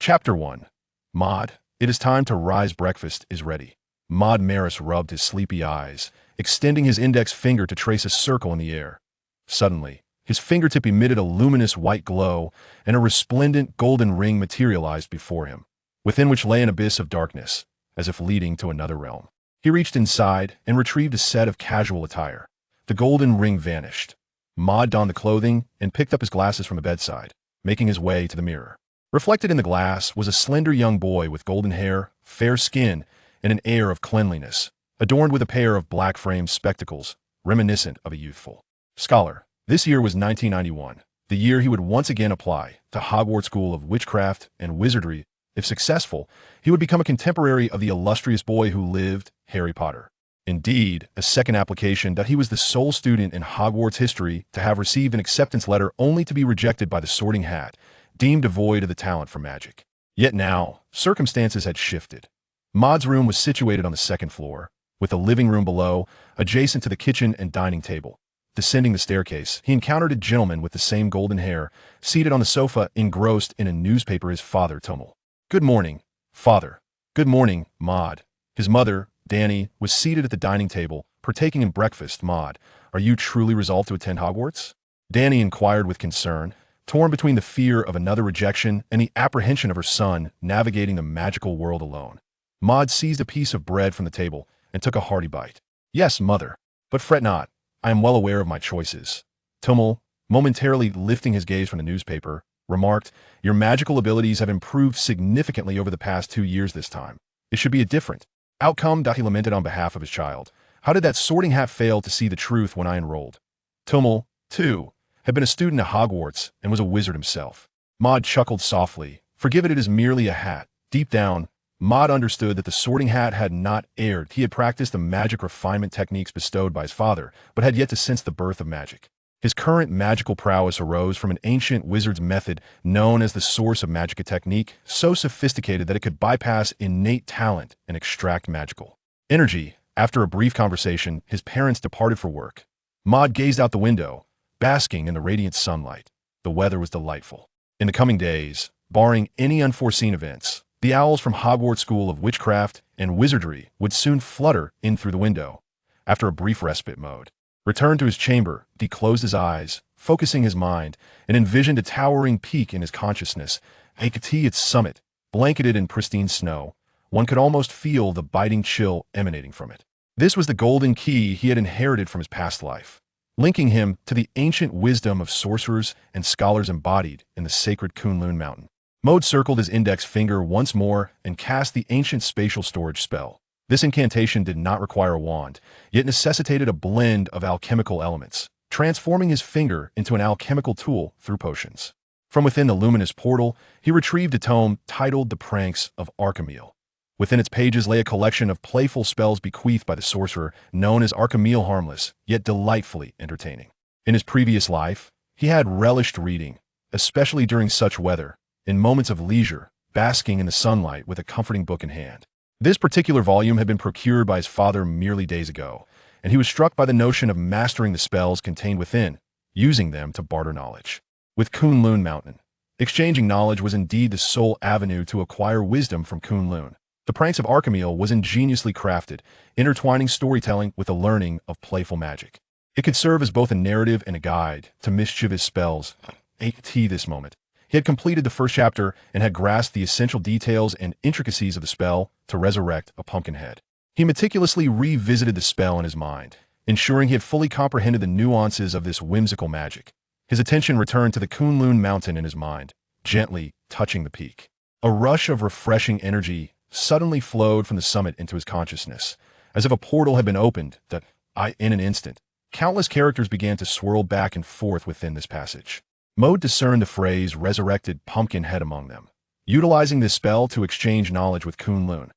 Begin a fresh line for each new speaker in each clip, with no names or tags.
Chapter 1. Maud, it is time to rise. Breakfast is ready. Maud Maris rubbed his sleepy eyes, extending his index finger to trace a circle in the air. Suddenly, his fingertip emitted a luminous white glow, and a resplendent golden ring materialized before him, within which lay an abyss of darkness, as if leading to another realm. He reached inside and retrieved a set of casual attire. The golden ring vanished. Maud donned the clothing and picked up his glasses from the bedside, making his way to the mirror. Reflected in the glass was a slender young boy with golden hair, fair skin, and an air of cleanliness, adorned with a pair of black-framed spectacles, reminiscent of a youthful scholar. This year was 1991, the year he would once again apply to Hogwarts School of Witchcraft and Wizardry. If successful, he would become a contemporary of the illustrious boy who lived, Harry Potter. Indeed, a second application that he was the sole student in Hogwarts history to have received an acceptance letter only to be rejected by the Sorting Hat, deemed devoid of the talent for magic. Yet now, circumstances had shifted. Maud's room was situated on the second floor, with a living room below, adjacent to the kitchen and dining table. Descending the staircase, he encountered a gentleman with the same golden hair, seated on the sofa, engrossed in a newspaper. His father, Tummel. "Good morning, father." "Good morning, Maud." His mother, Danny, was seated at the dining table, partaking in breakfast. "Maud, are you truly resolved to attend Hogwarts?" Danny inquired with concern, torn between the fear of another rejection and the apprehension of her son navigating the magical world alone. Maud seized a piece of bread from the table and took a hearty bite. "Yes, mother. But fret not. I am well aware of my choices." Tummel, momentarily lifting his gaze from the newspaper, remarked, "Your magical abilities have improved significantly over the past 2 years. This time, it should be a different outcome." He lamented on behalf of his child. "How did that Sorting Hat fail to see the truth when I enrolled?" Tummel, too, had been a student at Hogwarts and was a wizard himself. Maud chuckled softly. "Forgive it, it is merely a hat." Deep down, Maud understood that the Sorting Hat had not erred. He had practiced the magic refinement techniques bestowed by his father, but had yet to sense the birth of magic. His current magical prowess arose from an ancient wizard's method known as the source of magic, a technique so sophisticated that it could bypass innate talent and extract magical energy. After a brief conversation, his parents departed for work. Maud gazed out the window, basking in the radiant sunlight. The weather was delightful. In the coming days, barring any unforeseen events, the owls from Hogwarts School of Witchcraft and Wizardry would soon flutter in through the window. After a brief respite, Maud returned to his chamber. He closed his eyes, focusing his mind, and envisioned a towering peak in his consciousness, its summit, blanketed in pristine snow. One could almost feel the biting chill emanating from it. This was the golden key he had inherited from his past life, linking him to the ancient wisdom of sorcerers and scholars embodied in the sacred Kunlun Mountain. Maud circled his index finger once more and cast the ancient spatial storage spell. This incantation did not require a wand, yet necessitated a blend of alchemical elements, transforming his finger into an alchemical tool through potions. From within the luminous portal, he retrieved a tome titled The Pranks of Archimel. Within its pages lay a collection of playful spells bequeathed by the sorcerer known as Archimel, harmless, yet delightfully entertaining. In his previous life, he had relished reading, especially during such weather, in moments of leisure, basking in the sunlight with a comforting book in hand. This particular volume had been procured by his father merely days ago, and he was struck by the notion of mastering the spells contained within, using them to barter knowledge. With Kunlun Mountain, exchanging knowledge was indeed the sole avenue to acquire wisdom from Kunlun. The Pranks of Archimel was ingeniously crafted, intertwining storytelling with the learning of playful magic. It could serve as both a narrative and a guide to mischievous spells. At this moment, he had completed the first chapter and had grasped the essential details and intricacies of the spell to resurrect a pumpkin head. He meticulously revisited the spell in his mind, ensuring he had fully comprehended the nuances of this whimsical magic. His attention returned to the Kunlun Mountain in his mind, gently touching the peak. A rush of refreshing energy suddenly flowed from the summit into his consciousness, as if a portal had been opened in an instant. Countless characters began to swirl back and forth within this passage. Maud discerned the phrase resurrected pumpkin head among them, utilizing this spell to exchange knowledge with Kunlun.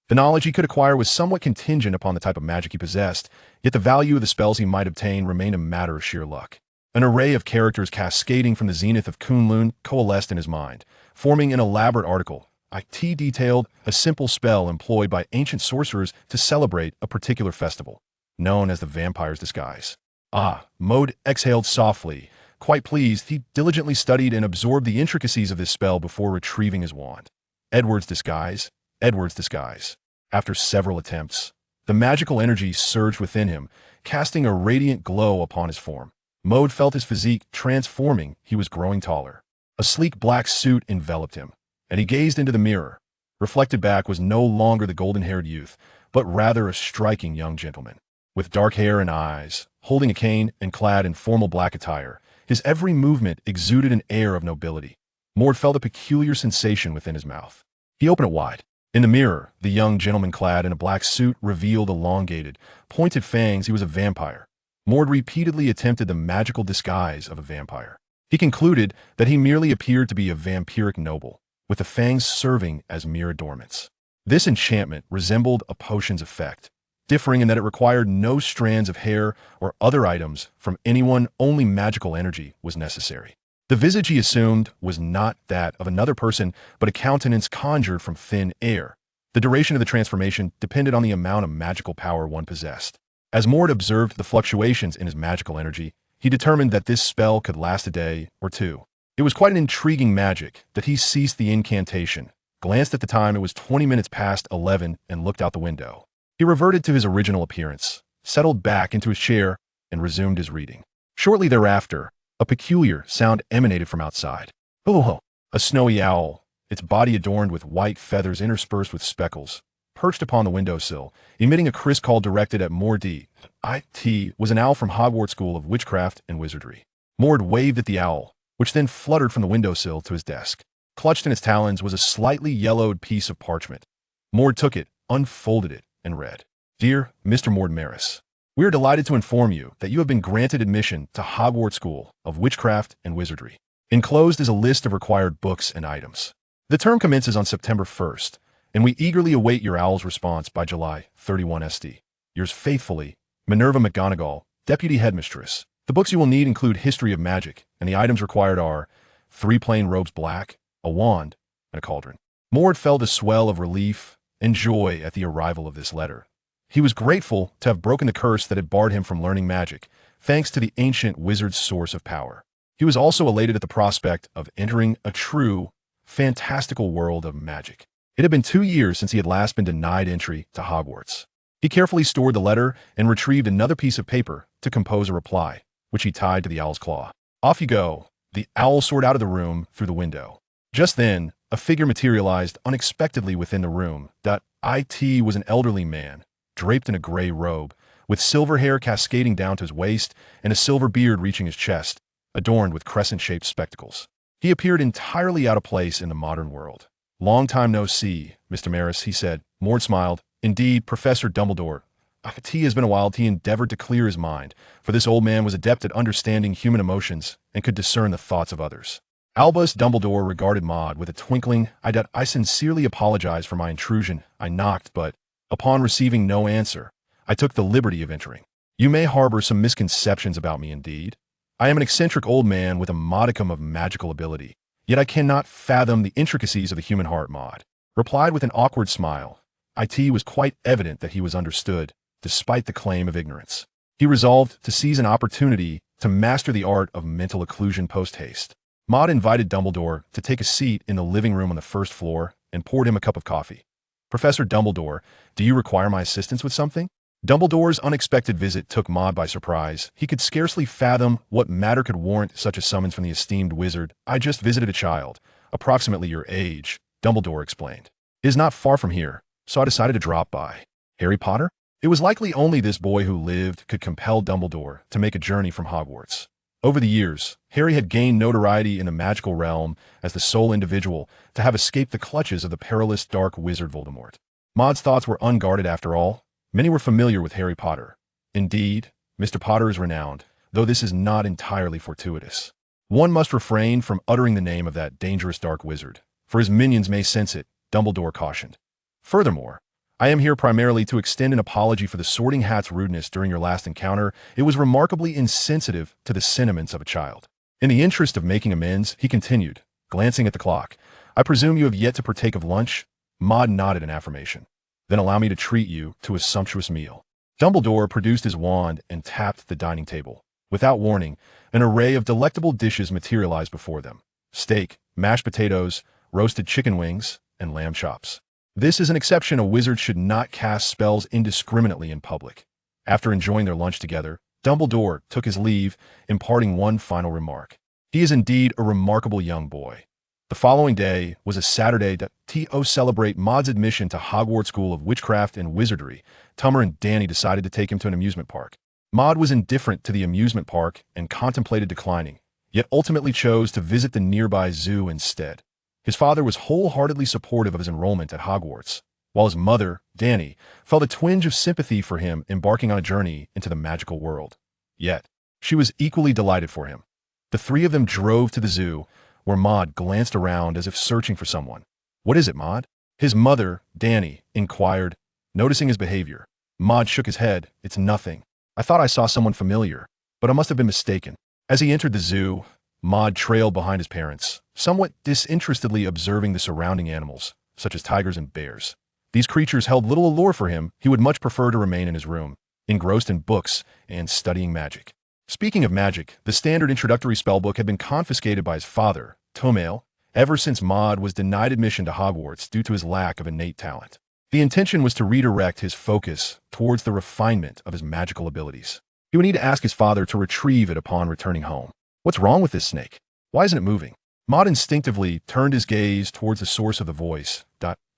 The knowledge he could acquire was somewhat contingent upon the type of magic he possessed, yet the value of the spells he might obtain remained a matter of sheer luck. An array of characters cascading from the zenith of Kunlun coalesced in his mind, forming an elaborate article. It detailed a simple spell employed by ancient sorcerers to celebrate a particular festival, known as the Vampire's Disguise. Maud exhaled softly. Quite pleased, he diligently studied and absorbed the intricacies of this spell before retrieving his wand. Edward's disguise, Edward's disguise. After several attempts, the magical energy surged within him, casting a radiant glow upon his form. Maud felt his physique transforming. He was growing taller. A sleek black suit enveloped him, and he gazed into the mirror. Reflected back was no longer the golden-haired youth, but rather a striking young gentleman. With dark hair and eyes, holding a cane and clad in formal black attire, his every movement exuded an air of nobility. Maud felt a peculiar sensation within his mouth. He opened it wide. In the mirror, the young gentleman clad in a black suit revealed elongated, pointed fangs. He was a vampire. Maud repeatedly attempted the magical disguise of a vampire. He concluded that he merely appeared to be a vampiric noble, with the fangs serving as mere adornments. This enchantment resembled a potion's effect, differing in that it required no strands of hair or other items from anyone. Only magical energy was necessary. The visage he assumed was not that of another person, but a countenance conjured from thin air. The duration of the transformation depended on the amount of magical power one possessed. As Maud observed the fluctuations in his magical energy, he determined that this spell could last a day or two. It was quite an intriguing magic that he ceased the incantation, glanced at the time. It was 20 minutes past 11, and looked out the window. He reverted to his original appearance, settled back into his chair, and resumed his reading. Shortly thereafter, a peculiar sound emanated from outside. Oh! A snowy owl, its body adorned with white feathers interspersed with speckles, perched upon the windowsill, emitting a crisp call directed at Maud. It was an owl from Hogwarts School of Witchcraft and Wizardry. Maud waved at the owl, which then fluttered from the windowsill to his desk. Clutched in its talons was a slightly yellowed piece of parchment. Maud took it, unfolded it, and read, "Dear Mr. Maud Maris, we are delighted to inform you that you have been granted admission to Hogwarts School of Witchcraft and Wizardry. Enclosed is a list of required books and items. The term commences on September 1st, and we eagerly await your owl's response by July 31 ST. Yours faithfully, Minerva McGonagall, Deputy Headmistress. The books you will need include History of Magic, and the items required are 3 plain robes black, a wand, and a cauldron." Maud felt a swell of relief and joy at the arrival of this letter. He was grateful to have broken the curse that had barred him from learning magic, thanks to the ancient wizard's source of power. He was also elated at the prospect of entering a true, fantastical world of magic. It had been 2 years since he had last been denied entry to Hogwarts. He carefully stored the letter and retrieved another piece of paper to compose a reply, which he tied to the owl's claw. "Off you go." The owl soared out of the room through the window. Just then, a figure materialized unexpectedly within the room. It was an elderly man, draped in a gray robe, with silver hair cascading down to his waist and a silver beard reaching his chest, adorned with crescent-shaped spectacles. He appeared entirely out of place in the modern world. "Long time no see, Mr. Maris," he said. Maud smiled. "Indeed, Professor Dumbledore. It has been a while." He endeavored to clear his mind, for this old man was adept at understanding human emotions and could discern the thoughts of others. Albus Dumbledore regarded Maud with a twinkling. I sincerely apologize for my intrusion. I knocked, but upon receiving no answer, I took the liberty of entering. You may harbor some misconceptions about me indeed. I am an eccentric old man with a modicum of magical ability, yet I cannot fathom the intricacies of the human heart." Maud replied with an awkward smile. It was quite evident that he was understood, despite the claim of ignorance. He resolved to seize an opportunity to master the art of mental occlusion post-haste. Maud invited Dumbledore to take a seat in the living room on the first floor and poured him a cup of coffee. "Professor Dumbledore, do you require my assistance with something?" Dumbledore's unexpected visit took Maud by surprise. He could scarcely fathom what matter could warrant such a summons from the esteemed wizard. "I just visited a child, approximately your age," Dumbledore explained. "It is not far from here, so I decided to drop by." Harry Potter? It was likely only this boy who lived could compel Dumbledore to make a journey from Hogwarts. Over the years, Harry had gained notoriety in the magical realm as the sole individual to have escaped the clutches of the perilous dark wizard Voldemort. Maud's thoughts were unguarded after all. Many were familiar with Harry Potter. Indeed, Mr. Potter is renowned, though this is not entirely fortuitous. One must refrain from uttering the name of that dangerous dark wizard, for his minions may sense it, Dumbledore cautioned. Furthermore, I am here primarily to extend an apology for the Sorting Hat's rudeness during your last encounter. It was remarkably insensitive to the sentiments of a child. In the interest of making amends, he continued, glancing at the clock. "I presume you have yet to partake of lunch?" Maud nodded in affirmation. "Then allow me to treat you to a sumptuous meal." Dumbledore produced his wand and tapped the dining table. Without warning, an array of delectable dishes materialized before them. Steak, mashed potatoes, roasted chicken wings, and lamb chops. This is an exception. A wizard should not cast spells indiscriminately in public. After enjoying their lunch together, Dumbledore took his leave, imparting one final remark. He is indeed a remarkable young boy. The following day was a Saturday to celebrate Maud's admission to Hogwarts School of Witchcraft and Wizardry. Tummer and Danny decided to take him to an amusement park. Maud was indifferent to the amusement park and contemplated declining, yet ultimately chose to visit the nearby zoo instead. His father was wholeheartedly supportive of his enrollment at Hogwarts, while his mother, Danny, felt a twinge of sympathy for him embarking on a journey into the magical world. Yet, she was equally delighted for him. The three of them drove to the zoo, where Maud glanced around as if searching for someone. "What is it, Maud?" his mother, Danny, inquired, noticing his behavior. Maud shook his head. "It's nothing. I thought I saw someone familiar, but I must have been mistaken." As he entered the zoo, Maud trailed behind his parents, somewhat disinterestedly observing the surrounding animals, such as tigers and bears. These creatures held little allure for him. He would much prefer to remain in his room, engrossed in books and studying magic. Speaking of magic, the standard introductory spellbook had been confiscated by his father, Tomail, ever since Maud was denied admission to Hogwarts due to his lack of innate talent. The intention was to redirect his focus towards the refinement of his magical abilities. He would need to ask his father to retrieve it upon returning home. "What's wrong with this snake? Why isn't it moving?" Maud instinctively turned his gaze towards the source of the voice.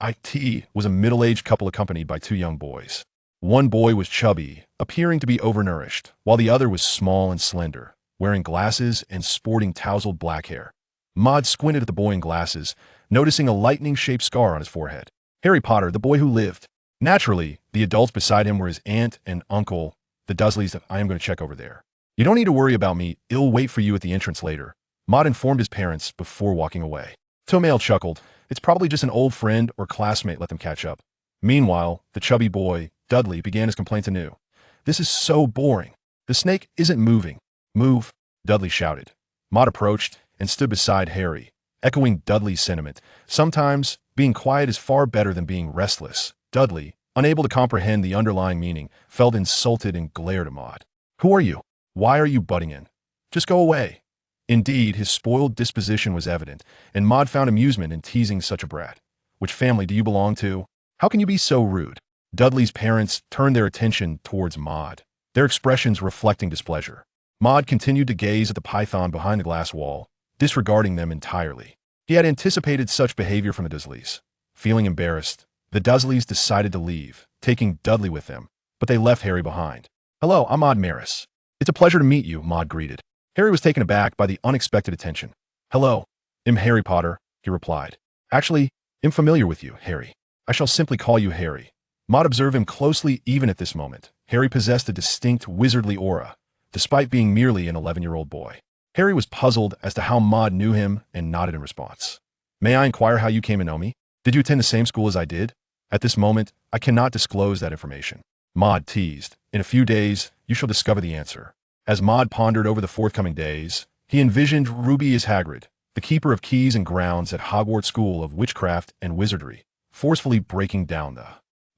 It was a middle-aged couple accompanied by two young boys. One boy was chubby, appearing to be overnourished, while the other was small and slender, wearing glasses and sporting tousled black hair. Maud squinted at the boy in glasses, noticing a lightning-shaped scar on his forehead. Harry Potter, the boy who lived. Naturally, the adults beside him were his aunt and uncle, the Dursleys. "I am going to check over there. You don't need to worry about me. I'll wait for you at the entrance later," Maud informed his parents before walking away. Tomail chuckled. "It's probably just an old friend or classmate. Let them catch up." Meanwhile, the chubby boy, Dudley, began his complaints anew. "This is so boring. The snake isn't moving." "Move," Dudley shouted. Maud approached and stood beside Harry, echoing Dudley's sentiment. Sometimes, being quiet is far better than being restless. Dudley, unable to comprehend the underlying meaning, felt insulted and glared at Maud. "Who are you? Why are you butting in? Just go away." Indeed, his spoiled disposition was evident, and Maud found amusement in teasing such a brat. "Which family do you belong to? How can you be so rude?" Dudley's parents turned their attention towards Maud, their expressions reflecting displeasure. Maud continued to gaze at the python behind the glass wall, disregarding them entirely. He had anticipated such behavior from the Dursleys. Feeling embarrassed, the Dursleys decided to leave, taking Dudley with them, but they left Harry behind. "Hello, I'm Maud Maris. It's a pleasure to meet you," Maud greeted. Harry was taken aback by the unexpected attention. "Hello, I'm Harry Potter," he replied. "Actually, I'm familiar with you, Harry. I shall simply call you Harry." Maud observed him closely. Even at this moment, Harry possessed a distinct wizardly aura, despite being merely an 11-year-old boy. Harry was puzzled as to how Maud knew him and nodded in response. "May I inquire how you came to know me? Did you attend the same school as I did?" "At this moment, I cannot disclose that information," Maud teased. "In a few days, you shall discover the answer." As Maud pondered over the forthcoming days, he envisioned Ruby as Hagrid, the keeper of keys and grounds at Hogwarts School of Witchcraft and Wizardry, forcefully breaking down the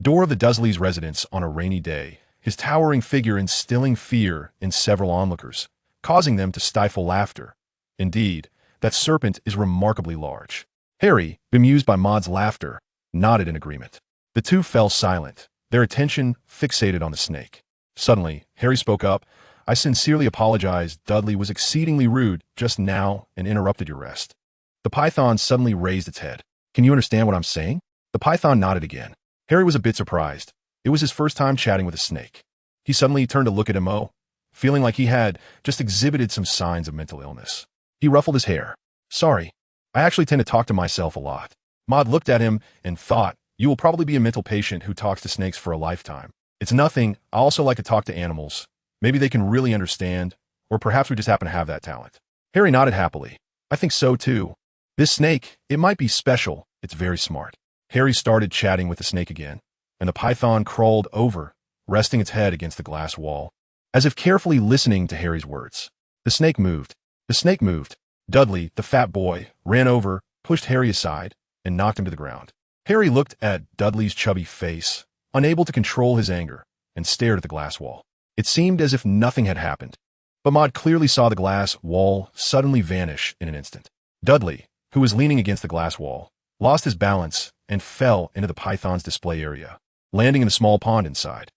door of the Dursleys' residence on a rainy day, his towering figure instilling fear in several onlookers, causing them to stifle laughter. Indeed, that serpent is remarkably large. Harry, bemused by Maud's laughter, nodded in agreement. The two fell silent, their attention fixated on the snake. Suddenly, Harry spoke up. "I sincerely apologize. Dudley was exceedingly rude just now and interrupted your rest." The python suddenly raised its head. "Can you understand what I'm saying?" The python nodded again. Harry was a bit surprised. It was his first time chatting with a snake. He suddenly turned to look at him, feeling like he had just exhibited some signs of mental illness. He ruffled his hair. "Sorry, I actually tend to talk to myself a lot." Maud looked at him and thought, "You will probably be a mental patient who talks to snakes for a lifetime." "It's nothing. I also like to talk to animals. Maybe they can really understand, or perhaps we just happen to have that talent." Harry nodded happily. "I think so too. This snake, it might be special. It's very smart." Harry started chatting with the snake again, and the python crawled over, resting its head against the glass wall, as if carefully listening to Harry's words. The snake moved. The snake moved. Dudley, the fat boy, ran over, pushed Harry aside, and knocked him to the ground. Harry looked at Dudley's chubby face, unable to control his anger, and stared at the glass wall. It seemed as if nothing had happened, but Maud clearly saw the glass wall suddenly vanish in an instant. Dudley, who was leaning against the glass wall, lost his balance, and fell into the python's display area, landing in a small pond inside.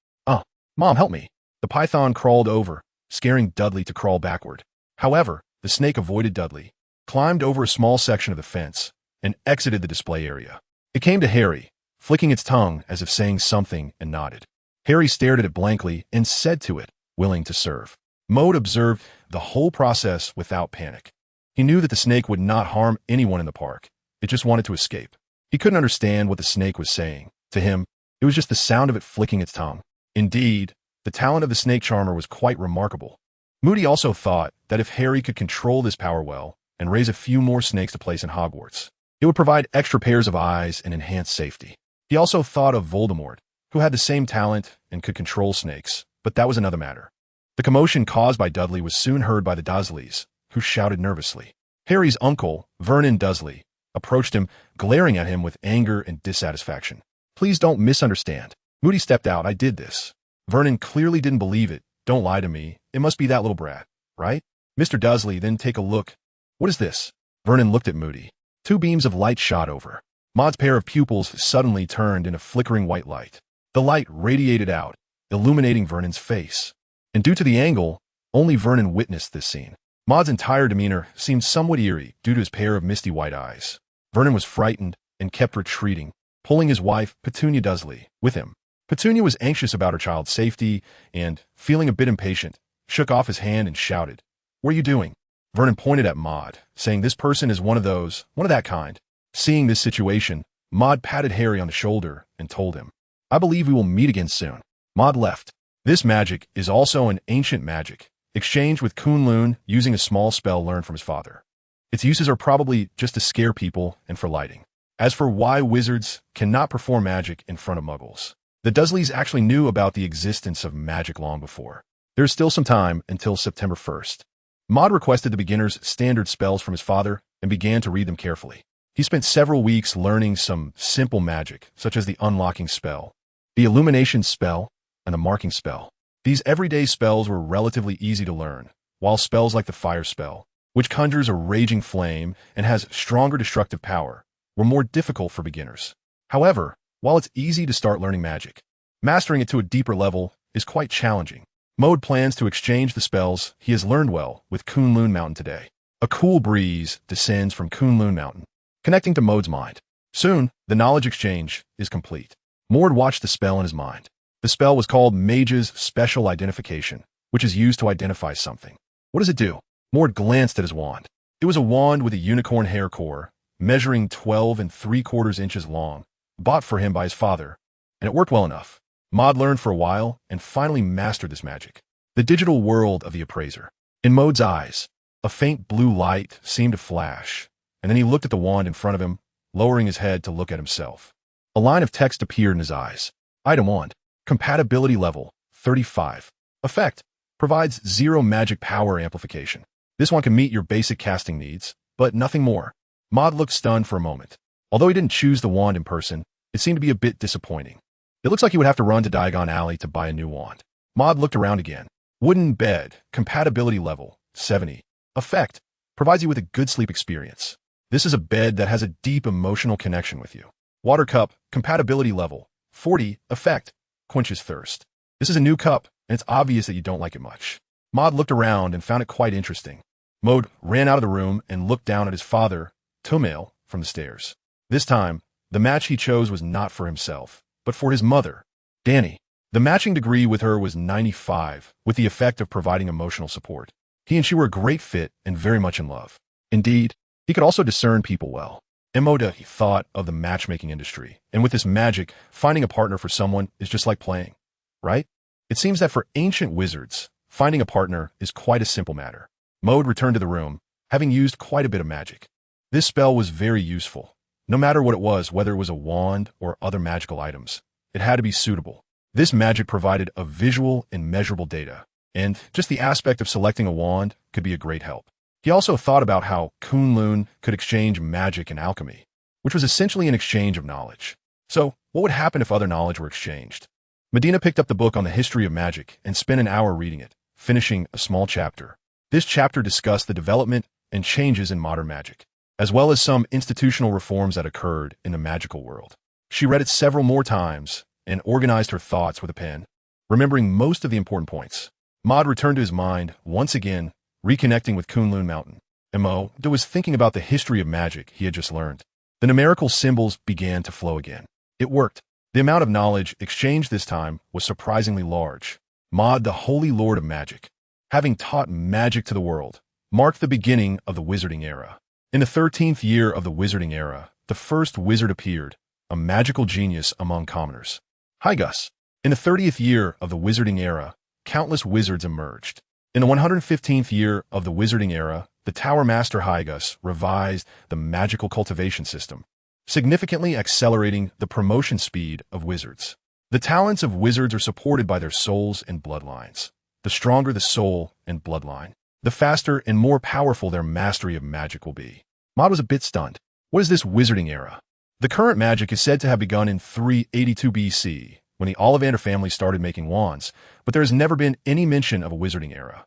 Mom, help me. The python crawled over, scaring Dudley to crawl backward. However, the snake avoided Dudley, climbed over a small section of the fence, and exited the display area. It came to Harry, flicking its tongue as if saying something, and nodded. Harry stared at it blankly and said to it, willing to serve. Maud observed the whole process without panic. He knew that the snake would not harm anyone in the park. It just wanted to escape. He couldn't understand what the snake was saying. To him, it was just the sound of it flicking its tongue. Indeed, the talent of the snake charmer was quite remarkable. Moody also thought that if Harry could control this power well and raise a few more snakes to place in Hogwarts, it would provide extra pairs of eyes and enhance safety. He also thought of Voldemort, who had the same talent and could control snakes, but that was another matter. The commotion caused by Dudley was soon heard by the Dursleys, who shouted nervously. Harry's uncle, Vernon Dursley, approached him, glaring at him with anger and dissatisfaction. Please don't misunderstand. Moody stepped out. I did this. Vernon clearly didn't believe it. Don't lie to me. It must be that little brat, right? Mr. Dursley, then take a look. What is this? Vernon looked at Moody. Two beams of light shot over. Maud's pair of pupils suddenly turned into flickering white light. The light radiated out, illuminating Vernon's face. And due to the angle, only Vernon witnessed this scene. Maud's entire demeanor seemed somewhat eerie due to his pair of misty white eyes. Vernon was frightened and kept retreating, pulling his wife, Petunia Dursley, with him. Petunia was anxious about her child's safety and, feeling a bit impatient, shook off his hand and shouted, What are you doing? Vernon pointed at Maud, saying this person is one of that kind. Seeing this situation, Maud patted Harry on the shoulder and told him, I believe we will meet again soon. Maud left. This magic is also an ancient magic, exchanged with Kunlun using a small spell learned from his father. Its uses are probably just to scare people and for lighting. As for why wizards cannot perform magic in front of muggles, the Dursleys actually knew about the existence of magic long before. There is still some time until September 1st. Maud requested the beginner's standard spells from his father and began to read them carefully. He spent several weeks learning some simple magic, such as the unlocking spell, the illumination spell, and the marking spell. These everyday spells were relatively easy to learn, while spells like the fire spell, which conjures a raging flame and has stronger destructive power, were more difficult for beginners. However, while it's easy to start learning magic, mastering it to a deeper level is quite challenging. Maud plans to exchange the spells he has learned well with Kunlun Mountain today. A cool breeze descends from Kunlun Mountain, connecting to Maud's mind. Soon, the knowledge exchange is complete. Maud watched the spell in his mind. The spell was called Mage's Special Identification, which is used to identify something. What does it do? Maud glanced at his wand. It was a wand with a unicorn hair core, measuring 12 3/4 inches long, bought for him by his father, and it worked well enough. Maud learned for a while and finally mastered this magic. The digital world of the appraiser. In Maud's eyes, a faint blue light seemed to flash, and then he looked at the wand in front of him, lowering his head to look at himself. A line of text appeared in his eyes. Item wand. Compatibility level 35. Effect. Provides 0 magic power amplification. This one can meet your basic casting needs, but nothing more. Maud looked stunned for a moment. Although he didn't choose the wand in person, it seemed to be a bit disappointing. It looks like he would have to run to Diagon Alley to buy a new wand. Maud looked around again. Wooden bed. Compatibility level 70. Effect. Provides you with a good sleep experience. This is a bed that has a deep emotional connection with you. Water cup. Compatibility level 40. Effect. Quenches thirst. This is a new cup, and it's obvious that you don't like it much. Maud looked around and found it quite interesting. Maud ran out of the room and looked down at his father, Tomail, from the stairs. This time, the match he chose was not for himself, but for his mother, Danny. The matching degree with her was 95, with the effect of providing emotional support. He and she were a great fit and very much in love. Indeed, he could also discern people well. Emoda thought of the matchmaking industry, and with this magic, finding a partner for someone is just like playing, right? It seems that for ancient wizards, finding a partner is quite a simple matter. Maud returned to the room, having used quite a bit of magic. This spell was very useful. No matter what it was, whether it was a wand or other magical items, it had to be suitable. This magic provided a visual and measurable data, and just the aspect of selecting a wand could be a great help. He also thought about how Kunlun could exchange magic and alchemy, which was essentially an exchange of knowledge. So, what would happen if other knowledge were exchanged? Medina picked up the book on the history of magic and spent an hour reading it, finishing a small chapter. This chapter discussed the development and changes in modern magic. as well as some institutional reforms that occurred in the magical world. She read it several more times and organized her thoughts with a pen, remembering most of the important points. Maud returned to his mind once again, reconnecting with Kunlun Mountain. Mo was thinking about the history of magic he had just learned. The numerical symbols began to flow again. It worked. The amount of knowledge exchanged this time was surprisingly large. Maud, the Holy Lord of Magic, having taught magic to the world, marked the beginning of the Wizarding Era. In the 13th year of the Wizarding Era, the first wizard appeared, a magical genius among commoners. Hagrid. In the 30th year of the Wizarding Era, countless wizards emerged. In the 115th year of the Wizarding Era, the Tower Master Hagrid revised the magical cultivation system, significantly accelerating the promotion speed of wizards. The talents of wizards are supported by their souls and bloodlines. The stronger the soul and bloodline, the faster and more powerful their mastery of magic will be. Maud was a bit stunned. What is this Wizarding Era? The current magic is said to have begun in 382 BC, when the Ollivander family started making wands, but there has never been any mention of a Wizarding Era.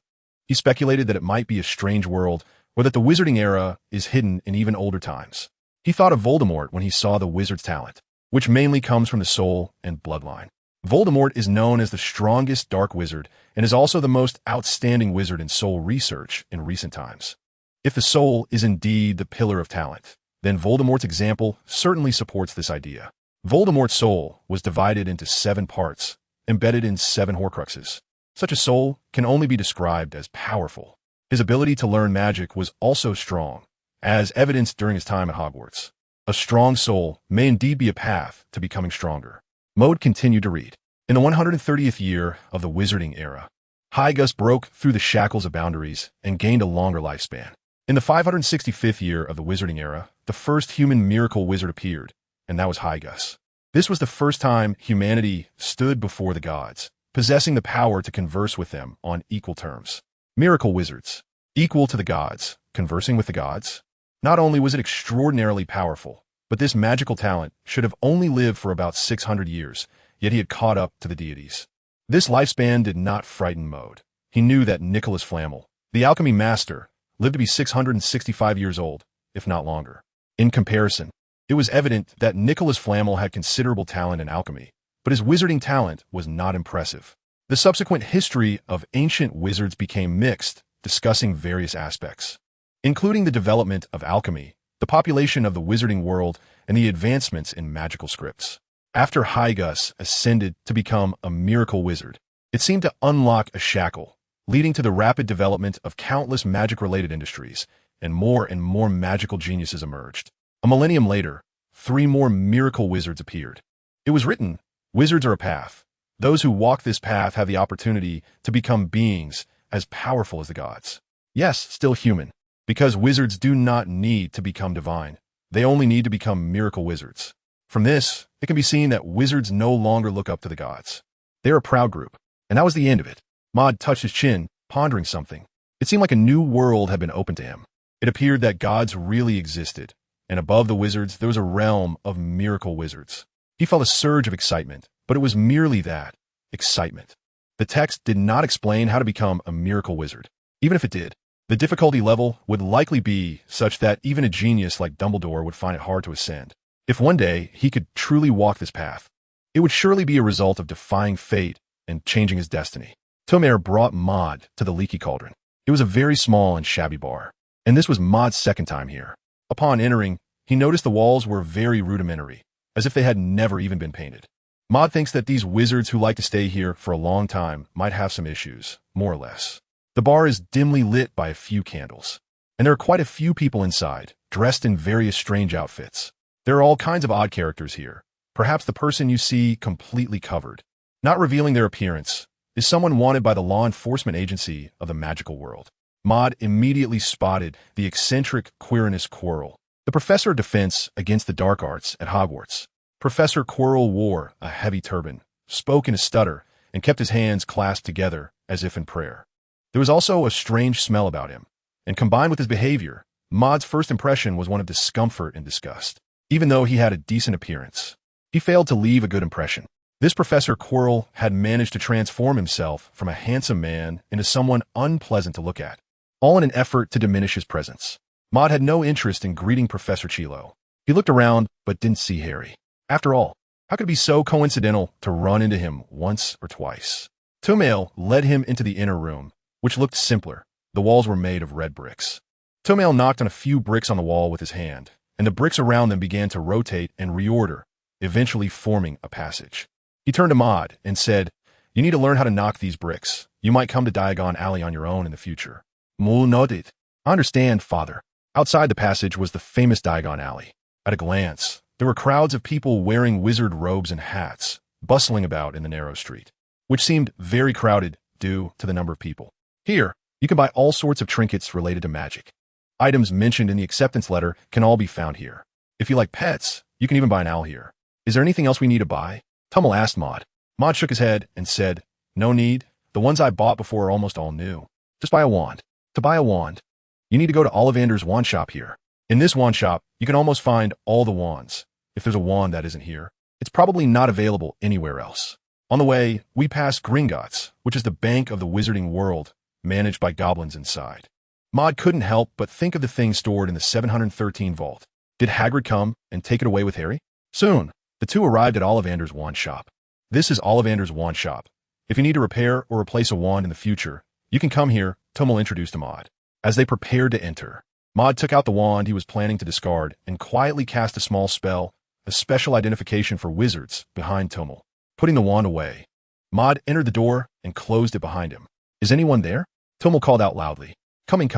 He speculated that it might be a strange world, or that the Wizarding Era is hidden in even older times. He thought of Voldemort when he saw the wizard's talent, which mainly comes from the soul and bloodline. Voldemort is known as the strongest dark wizard and is also the most outstanding wizard in soul research in recent times. If the soul is indeed the pillar of talent, then Voldemort's example certainly supports this idea. Voldemort's soul was divided into 7 parts, embedded in 7 Horcruxes. Such a soul can only be described as powerful. His ability to learn magic was also strong, as evidenced during his time at Hogwarts. A strong soul may indeed be a path to becoming stronger. Maud continued to read. In the 130th year of the Wizarding Era, Hagrid broke through the shackles of boundaries and gained a longer lifespan. In the 565th year of the Wizarding Era, the first human miracle wizard appeared, and that was Hagrid. This was the first time humanity stood before the gods, possessing the power to converse with them on equal terms. Miracle wizards, equal to the gods, conversing with the gods. Not only was it extraordinarily powerful, but this magical talent should have only lived for about 600 years, yet he had caught up to the deities. This lifespan did not frighten Maud. He knew that Nicholas Flamel, the alchemy master, lived to be 665 years old, if not longer. In comparison, it was evident that Nicholas Flamel had considerable talent in alchemy, but his wizarding talent was not impressive. The subsequent history of ancient wizards became mixed, discussing various aspects, including the development of alchemy, the population of the wizarding world, and the advancements in magical scripts. After Hagrid ascended to become a miracle wizard, it seemed to unlock a shackle, leading to the rapid development of countless magic-related industries, and more magical geniuses emerged. A millennium later, 3 more miracle wizards appeared. It was written, "Wizards are a path. Those who walk this path have the opportunity to become beings as powerful as the gods." Yes, still human, because wizards do not need to become divine. They only need to become miracle wizards. From this, it can be seen that wizards no longer look up to the gods. They are a proud group, and that was the end of it. Maud touched his chin, pondering something. It seemed like a new world had been opened to him. It appeared that gods really existed, and above the wizards there was a realm of miracle wizards. He felt a surge of excitement, but it was merely that, excitement. The text did not explain how to become a miracle wizard. Even if it did, the difficulty level would likely be such that even a genius like Dumbledore would find it hard to ascend. If one day he could truly walk this path, it would surely be a result of defying fate and changing his destiny. Tomer brought Maud to the Leaky Cauldron. It was a very small and shabby bar, and this was Maud's second time here. Upon entering, he noticed the walls were very rudimentary, as if they had never even been painted. Maud thinks that these wizards who like to stay here for a long time might have some issues, more or less. The bar is dimly lit by a few candles, and there are quite a few people inside, dressed in various strange outfits. There are all kinds of odd characters here. Perhaps the person you see completely covered, not revealing their appearance, is someone wanted by the law enforcement agency of the magical world. Maud immediately spotted the eccentric Quirinus Quirrell, the professor of defense against the dark arts at Hogwarts. Professor Quirrell wore a heavy turban, spoke in a stutter, and kept his hands clasped together as if in prayer. There was also a strange smell about him, and combined with his behavior, Maud's first impression was one of discomfort and disgust. Even though he had a decent appearance, he failed to leave a good impression. This Professor Quirrell had managed to transform himself from a handsome man into someone unpleasant to look at, all in an effort to diminish his presence. Maud had no interest in greeting Professor Chilo. He looked around, but didn't see Harry. After all, how could it be so coincidental to run into him once or twice? Tomail led him into the inner room, which looked simpler. The walls were made of red bricks. Tomail knocked on a few bricks on the wall with his hand, and the bricks around them began to rotate and reorder, eventually forming a passage. He turned to Maud and said, "You need to learn how to knock these bricks. You might come to Diagon Alley on your own in the future." Mul nodded. "I understand, father." Outside the passage was the famous Diagon Alley. At a glance, there were crowds of people wearing wizard robes and hats, bustling about in the narrow street, which seemed very crowded due to the number of people. Here, you can buy all sorts of trinkets related to magic. Items mentioned in the acceptance letter can all be found here. If you like pets, you can even buy an owl here. Is there anything else we need to buy? Tummel asked Maud. Maud shook his head and said, "No need. The ones I bought before are almost all new. Just buy a wand. To buy a wand, you need to go to Ollivanders' wand shop here. In this wand shop, you can almost find all the wands. If there's a wand that isn't here, it's probably not available anywhere else." On the way, we passed Gringotts, which is the bank of the wizarding world, managed by goblins inside. Maud couldn't help but think of the things stored in the 713 vault. Did Hagrid come and take it away with Harry? Soon, the two arrived at Ollivanders' wand shop. This is Ollivanders' wand shop. If you need to repair or replace a wand in the future, you can come here, Tummel introduced to Maud. As they prepared to enter, Maud took out the wand he was planning to discard and quietly cast a small spell, a special identification for wizards, behind Tummel. Putting the wand away, Maud entered the door and closed it behind him. "Is anyone there?" Tummel called out loudly. Coming.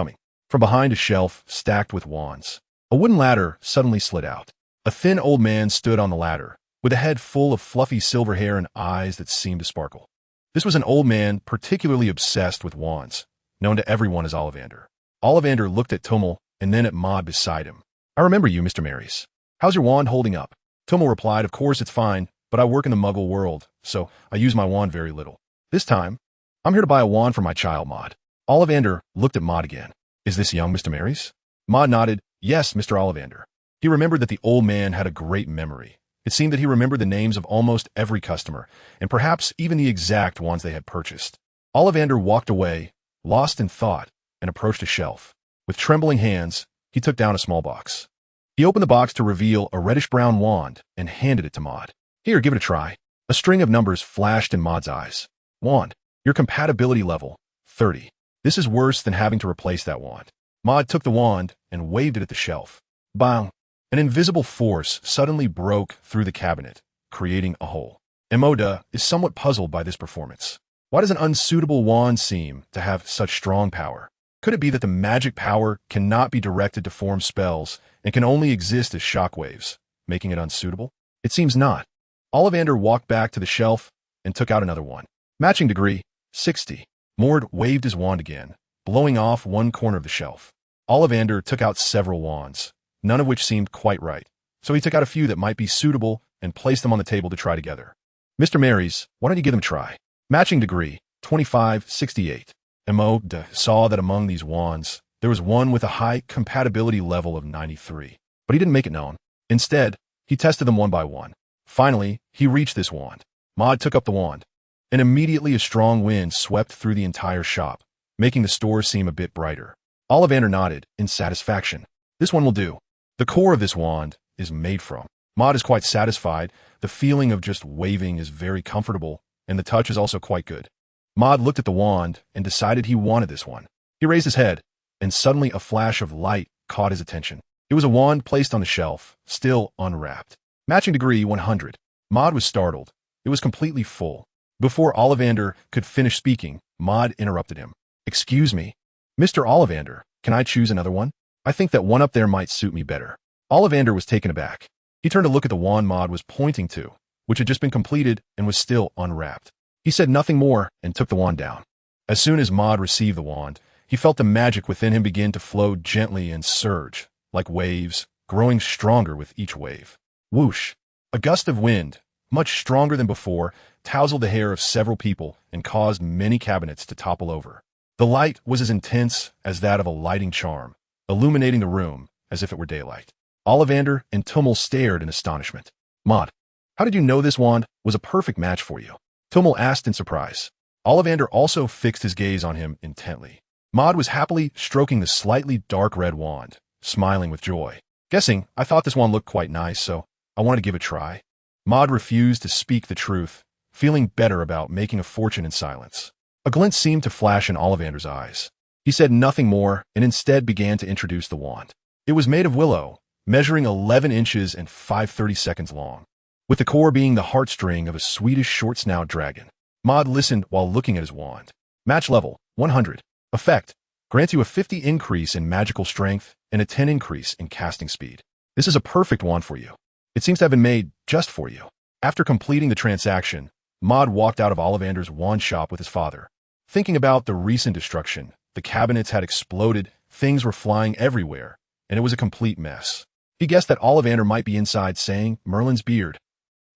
From behind a shelf stacked with wands, a wooden ladder suddenly slid out. A thin old man stood on the ladder, with a head full of fluffy silver hair and eyes that seemed to sparkle. This was an old man particularly obsessed with wands, known to everyone as Ollivander. Ollivander looked at Tummel and then at Maud beside him. "I remember you, Mr. Marys. How's your wand holding up?" Tummel replied, "Of course it's fine, but I work in the Muggle world, so I use my wand very little. This time, I'm here to buy a wand for my child, Maud." Ollivander looked at Maud again. "Is this young Mr. Marys?" Maud nodded. "Yes, Mr. Ollivander." He remembered that the old man had a great memory. It seemed that he remembered the names of almost every customer, and perhaps even the exact ones they had purchased. Ollivander walked away, lost in thought, and approached a shelf. With trembling hands, he took down a small box. He opened the box to reveal a reddish-brown wand and handed it to Maud. "Here, give it a try." A string of numbers flashed in Maud's eyes. "Wand, your compatibility level, 30. This is worse than having to replace that wand." Maud took the wand and waved it at the shelf. Bang! An invisible force suddenly broke through the cabinet, creating a hole. Emoda is somewhat puzzled by this performance. Why does an unsuitable wand seem to have such strong power? Could it be that the magic power cannot be directed to form spells and can only exist as shockwaves, making it unsuitable? It seems not. Ollivander walked back to the shelf and took out another one. Matching degree, 60. Mord waved his wand again, blowing off one corner of the shelf. Ollivander took out several wands, none of which seemed quite right, so he took out a few that might be suitable and placed them on the table to try together. "Mr. Marys, why don't you give them a try?" Matching degree, 2568. Emoda saw that among these wands, there was one with a high compatibility level of 93, but he didn't make it known. Instead, he tested them one by one. Finally, he reached this wand. Maud took up the wand, and immediately a strong wind swept through the entire shop, making the store seem a bit brighter. Ollivander nodded in satisfaction. "This one will do. The core of this wand is made from." Maud is quite satisfied. The feeling of just waving is very comfortable, and the touch is also quite good. Maud looked at the wand and decided he wanted this one. He raised his head, and suddenly a flash of light caught his attention. It was a wand placed on the shelf, still unwrapped. Matching degree, 100. Maud was startled. It was completely full. Before Ollivander could finish speaking, Maud interrupted him. "Excuse me. Mr. Ollivander, can I choose another one? I think that one up there might suit me better." Ollivander was taken aback. He turned to look at the wand Maud was pointing to, which had just been completed and was still unwrapped. He said nothing more and took the wand down. As soon as Maud received the wand, he felt the magic within him begin to flow gently and surge, like waves, growing stronger with each wave. Whoosh! A gust of wind, much stronger than before, tousled the hair of several people and caused many cabinets to topple over. The light was as intense as that of a lighting charm, illuminating the room as if it were daylight. Ollivander and Tummel stared in astonishment. "Maud, how did you know this wand was a perfect match for you?" Tummel asked in surprise. Ollivander also fixed his gaze on him intently. Maud was happily stroking the slightly dark red wand, smiling with joy. Guessing, I thought this one looked quite nice, so I wanted to give it a try. Maud refused to speak the truth, feeling better about making a fortune in silence. A glint seemed to flash in Ollivander's eyes. He said nothing more and instead began to introduce the wand. It was made of willow, measuring 11 inches and 5/32 long, with the core being the heartstring of a Swedish short-snout dragon. Maud listened while looking at his wand. Match level, 100. Effect, grants you a 50 increase in magical strength and a 10 increase in casting speed. This is a perfect wand for you. It seems to have been made just for you. After completing the transaction, Maud walked out of Ollivander's wand shop with his father. Thinking about the recent destruction, the cabinets had exploded, things were flying everywhere, and it was a complete mess. He guessed that Ollivander might be inside saying, "Merlin's beard."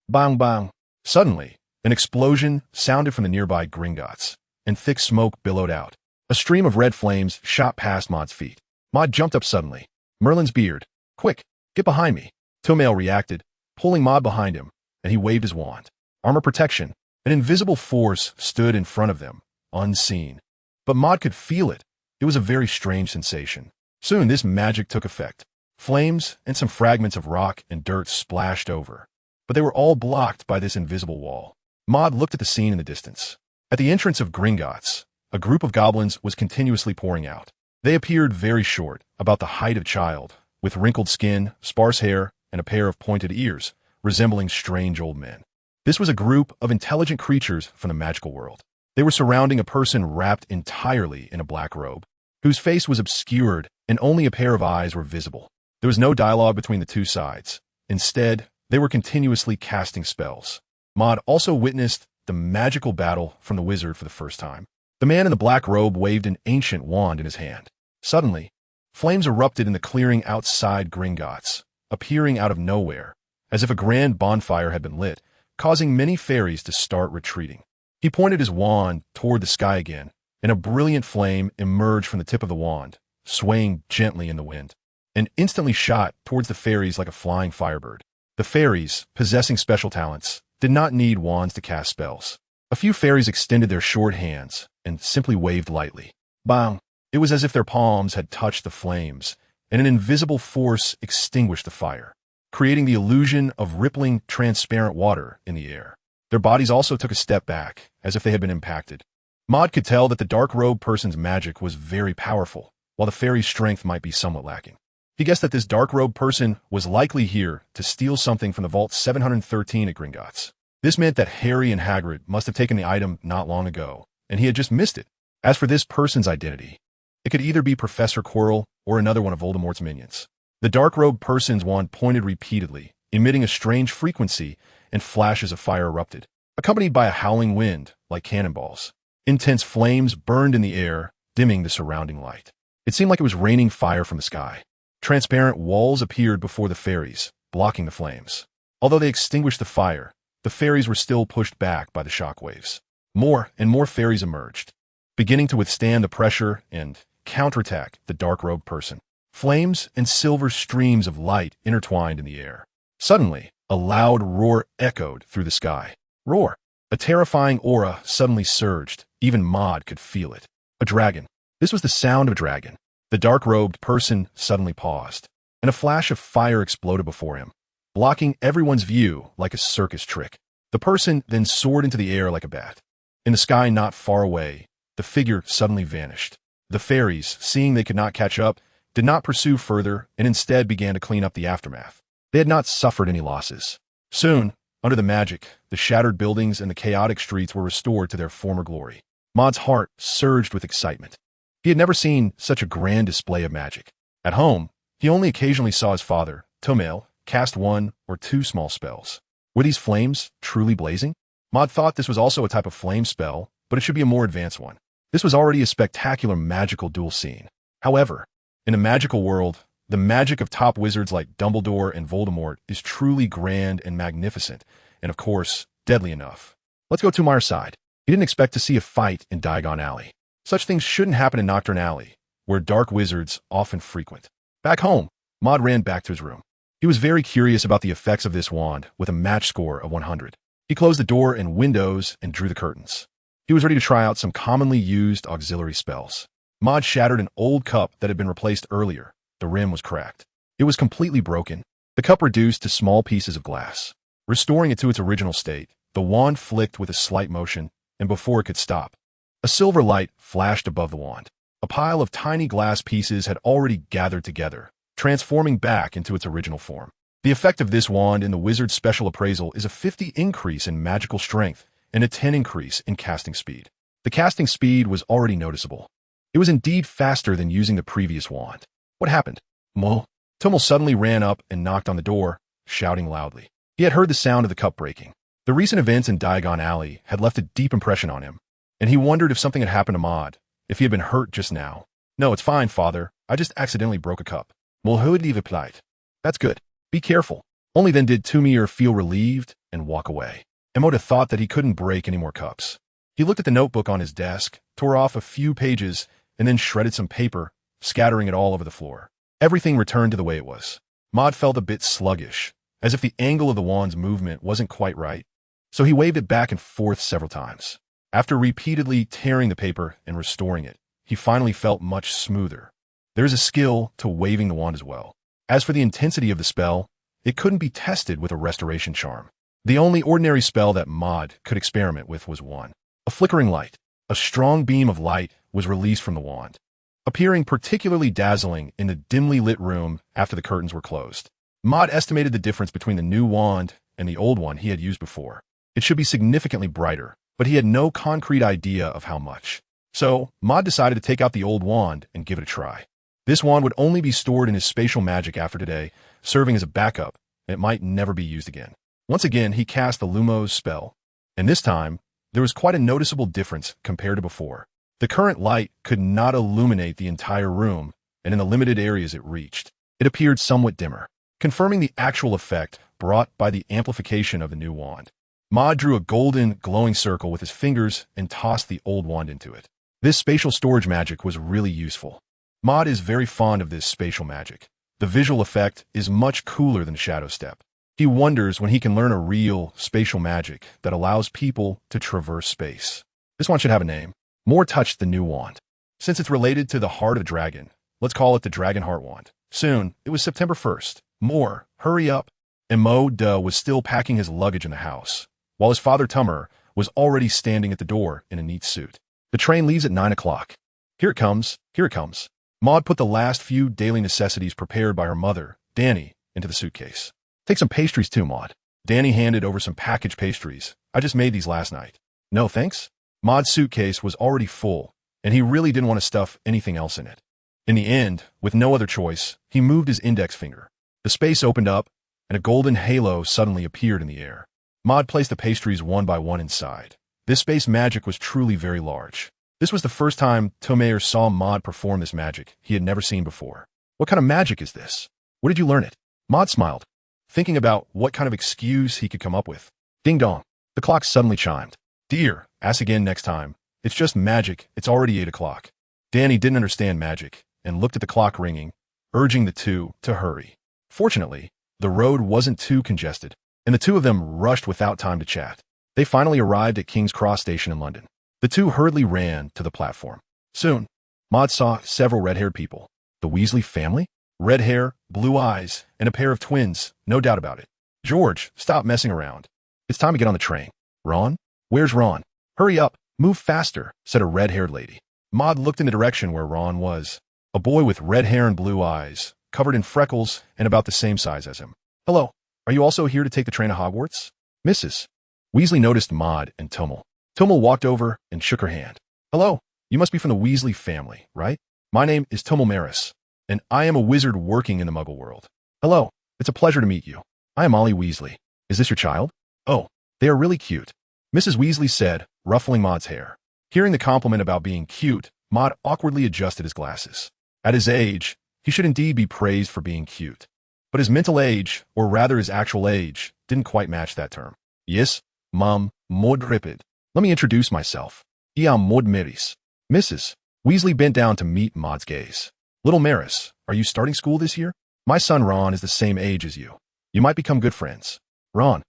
Bang bang. Suddenly, an explosion sounded from the nearby Gringotts, and thick smoke billowed out. A stream of red flames shot past Maud's feet. Maud jumped up suddenly. "Merlin's beard. Quick, get behind me." Tomail reacted, pulling Maud behind him, and he waved his wand. Armor protection. An invisible force stood in front of them, unseen. But Maud could feel it. It was a very strange sensation. Soon this magic took effect. Flames and some fragments of rock and dirt splashed over, but they were all blocked by this invisible wall. Maud looked at the scene in the distance. At the entrance of Gringotts, a group of goblins was continuously pouring out. They appeared very short, about the height of a child, with wrinkled skin, sparse hair, and a pair of pointed ears, resembling strange old men. This was a group of intelligent creatures from the magical world. They were surrounding a person wrapped entirely in a black robe, whose face was obscured and only a pair of eyes were visible. There was no dialogue between the two sides. Instead, they were continuously casting spells. Maud also witnessed the magical battle from the wizard for the first time. The man in the black robe waved an ancient wand in his hand. Suddenly, flames erupted in the clearing outside Gringotts, appearing out of nowhere, as if a grand bonfire had been lit, causing many fairies to start retreating. He pointed his wand toward the sky again, and a brilliant flame emerged from the tip of the wand, swaying gently in the wind, and instantly shot towards the fairies like a flying firebird. The fairies, possessing special talents, did not need wands to cast spells. A few fairies extended their short hands and simply waved lightly. Bang! It was as if their palms had touched the flames, and an invisible force extinguished the fire, creating the illusion of rippling, transparent water in the air. Their bodies also took a step back, as if they had been impacted. Maud could tell that the dark-robed person's magic was very powerful, while the fairy's strength might be somewhat lacking. He guessed that this dark-robed person was likely here to steal something from the Vault 713 at Gringotts. This meant that Harry and Hagrid must have taken the item not long ago, and he had just missed it. As for this person's identity, it could either be Professor Quirrell or another one of Voldemort's minions. The dark-robed person's wand pointed repeatedly, emitting a strange frequency, and flashes of fire erupted, accompanied by a howling wind like cannonballs. Intense flames burned in the air, dimming the surrounding light. It seemed like it was raining fire from the sky. Transparent walls appeared before the fairies, blocking the flames. Although they extinguished the fire, the fairies were still pushed back by the shockwaves. More and more fairies emerged, beginning to withstand the pressure and counterattack the dark-robed person. Flames and silver streams of light intertwined in the air. Suddenly, a loud roar echoed through the sky. Roar! A terrifying aura suddenly surged. Even Maud could feel it. A dragon. This was the sound of a dragon. The dark-robed person suddenly paused, and a flash of fire exploded before him, blocking everyone's view like a circus trick. The person then soared into the air like a bat. In the sky not far away, the figure suddenly vanished. The fairies, seeing they could not catch up, did not pursue further and instead began to clean up the aftermath. They had not suffered any losses. Soon, under the magic, the shattered buildings and the chaotic streets were restored to their former glory. Maud's heart surged with excitement. He had never seen such a grand display of magic. At home, he only occasionally saw his father, Tomail, cast one or two small spells. Were these flames truly blazing? Maud thought this was also a type of flame spell, but it should be a more advanced one. This was already a spectacular magical duel scene. However, in a magical world, the magic of top wizards like Dumbledore and Voldemort is truly grand and magnificent, and of course, deadly enough. Let's go to Meyer's side. He didn't expect to see a fight in Diagon Alley. Such things shouldn't happen in Nocturne Alley, where dark wizards often frequent. Back home, Maud ran back to his room. He was very curious about the effects of this wand with a match score of 100. He closed the door and windows and drew the curtains. He was ready to try out some commonly used auxiliary spells. Maud shattered an old cup that had been replaced earlier, the rim was cracked. It was completely broken, the cup reduced to small pieces of glass. Restoring it to its original state, the wand flicked with a slight motion, and before it could stop, a silver light flashed above the wand. A pile of tiny glass pieces had already gathered together, transforming back into its original form. The effect of this wand in the wizard's special appraisal is a 50 increase in magical strength and a 10 increase in casting speed. The casting speed was already noticeable. It was indeed faster than using the previous wand. What happened? Mo? Tummel suddenly ran up and knocked on the door, shouting loudly. He had heard the sound of the cup breaking. The recent events in Diagon Alley had left a deep impression on him, and he wondered if something had happened to Maud, if he had been hurt just now. No, it's fine, father. I just accidentally broke a cup. Mulhood replied. That's good. Be careful. Only then did Tumir feel relieved and walk away. Emoda thought that he couldn't break any more cups. He looked at the notebook on his desk, tore off a few pages, and then shredded some paper, scattering it all over the floor. Everything returned to the way it was. Maud felt a bit sluggish, as if the angle of the wand's movement wasn't quite right, so he waved it back and forth several times. After repeatedly tearing the paper and restoring it, he finally felt much smoother. There is a skill to waving the wand as well. As for the intensity of the spell, it couldn't be tested with a restoration charm. The only ordinary spell that Maud could experiment with was one. A flickering light. A strong beam of light was released from the wand, appearing particularly dazzling in the dimly lit room after the curtains were closed. Maud estimated the difference between the new wand and the old one he had used before. It should be significantly brighter, but he had no concrete idea of how much. So, Maud decided to take out the old wand and give it a try. This wand would only be stored in his spatial magic after today, serving as a backup, and it might never be used again. Once again, he cast the Lumos spell, and this time, there was quite a noticeable difference compared to before. The current light could not illuminate the entire room, and in the limited areas it reached, it appeared somewhat dimmer, confirming the actual effect brought by the amplification of the new wand. Maud drew a golden, glowing circle with his fingers and tossed the old wand into it. This spatial storage magic was really useful. Maud is very fond of this spatial magic. The visual effect is much cooler than Shadow Step. He wonders when he can learn a real spatial magic that allows people to traverse space. This one should have a name. Moore touched the new wand. Since it's related to the heart of the dragon, let's call it the Dragon Heart Wand. Soon, it was September 1st. Moore, hurry up. And Mo Duh was still packing his luggage in the house, while his father Tummer was already standing at the door in a neat suit. The train leaves at 9 o'clock. Here it comes, here it comes. Maud put the last few daily necessities prepared by her mother, Danny, into the suitcase. Take some pastries too, Maud. Danny handed over some packaged pastries. I just made these last night. No, thanks? Maud's suitcase was already full, and he really didn't want to stuff anything else in it. In the end, with no other choice, he moved his index finger. The space opened up, and a golden halo suddenly appeared in the air. Maud placed the pastries one by one inside. This space magic was truly very large. This was the first time Tomeyer saw Maud perform this magic he had never seen before. What kind of magic is this? Where did you learn it? Maud smiled, thinking about what kind of excuse he could come up with. Ding dong. The clock suddenly chimed. Dear, ask again next time. It's just magic. It's already 8 o'clock. Danny didn't understand magic and looked at the clock ringing, urging the two to hurry. Fortunately, the road wasn't too congested, and the two of them rushed without time to chat. They finally arrived at King's Cross Station in London. The two hurriedly ran to the platform. Soon, Maud saw several red-haired people. The Weasley family? Red hair, blue eyes, and a pair of twins, no doubt about it. George, stop messing around. It's time to get on the train. Ron? Where's Ron? Hurry up, move faster, said a red-haired lady. Maud looked in the direction where Ron was. A boy with red hair and blue eyes, covered in freckles and about the same size as him. Hello, are you also here to take the train to Hogwarts? Mrs. Weasley noticed Maud and Tummel. Tummel walked over and shook her hand. Hello, you must be from the Weasley family, right? My name is Tummel Maris, and I am a wizard working in the Muggle world. Hello, it's a pleasure to meet you. I am Ollie Weasley. Is this your child? Oh, they are really cute, Mrs. Weasley said, ruffling Maud's hair. Hearing the compliment about being cute, Maud awkwardly adjusted his glasses. At his age, he should indeed be praised for being cute. But his mental age, or rather his actual age, didn't quite match that term. Yes, Mum, Maud Ripid. Let me introduce myself. I am Maud Maris. Mrs. Weasley bent down to meet Maud's gaze. Little Maris, are you starting school this year? My son Ron is the same age as you. You might become good friends. Ron,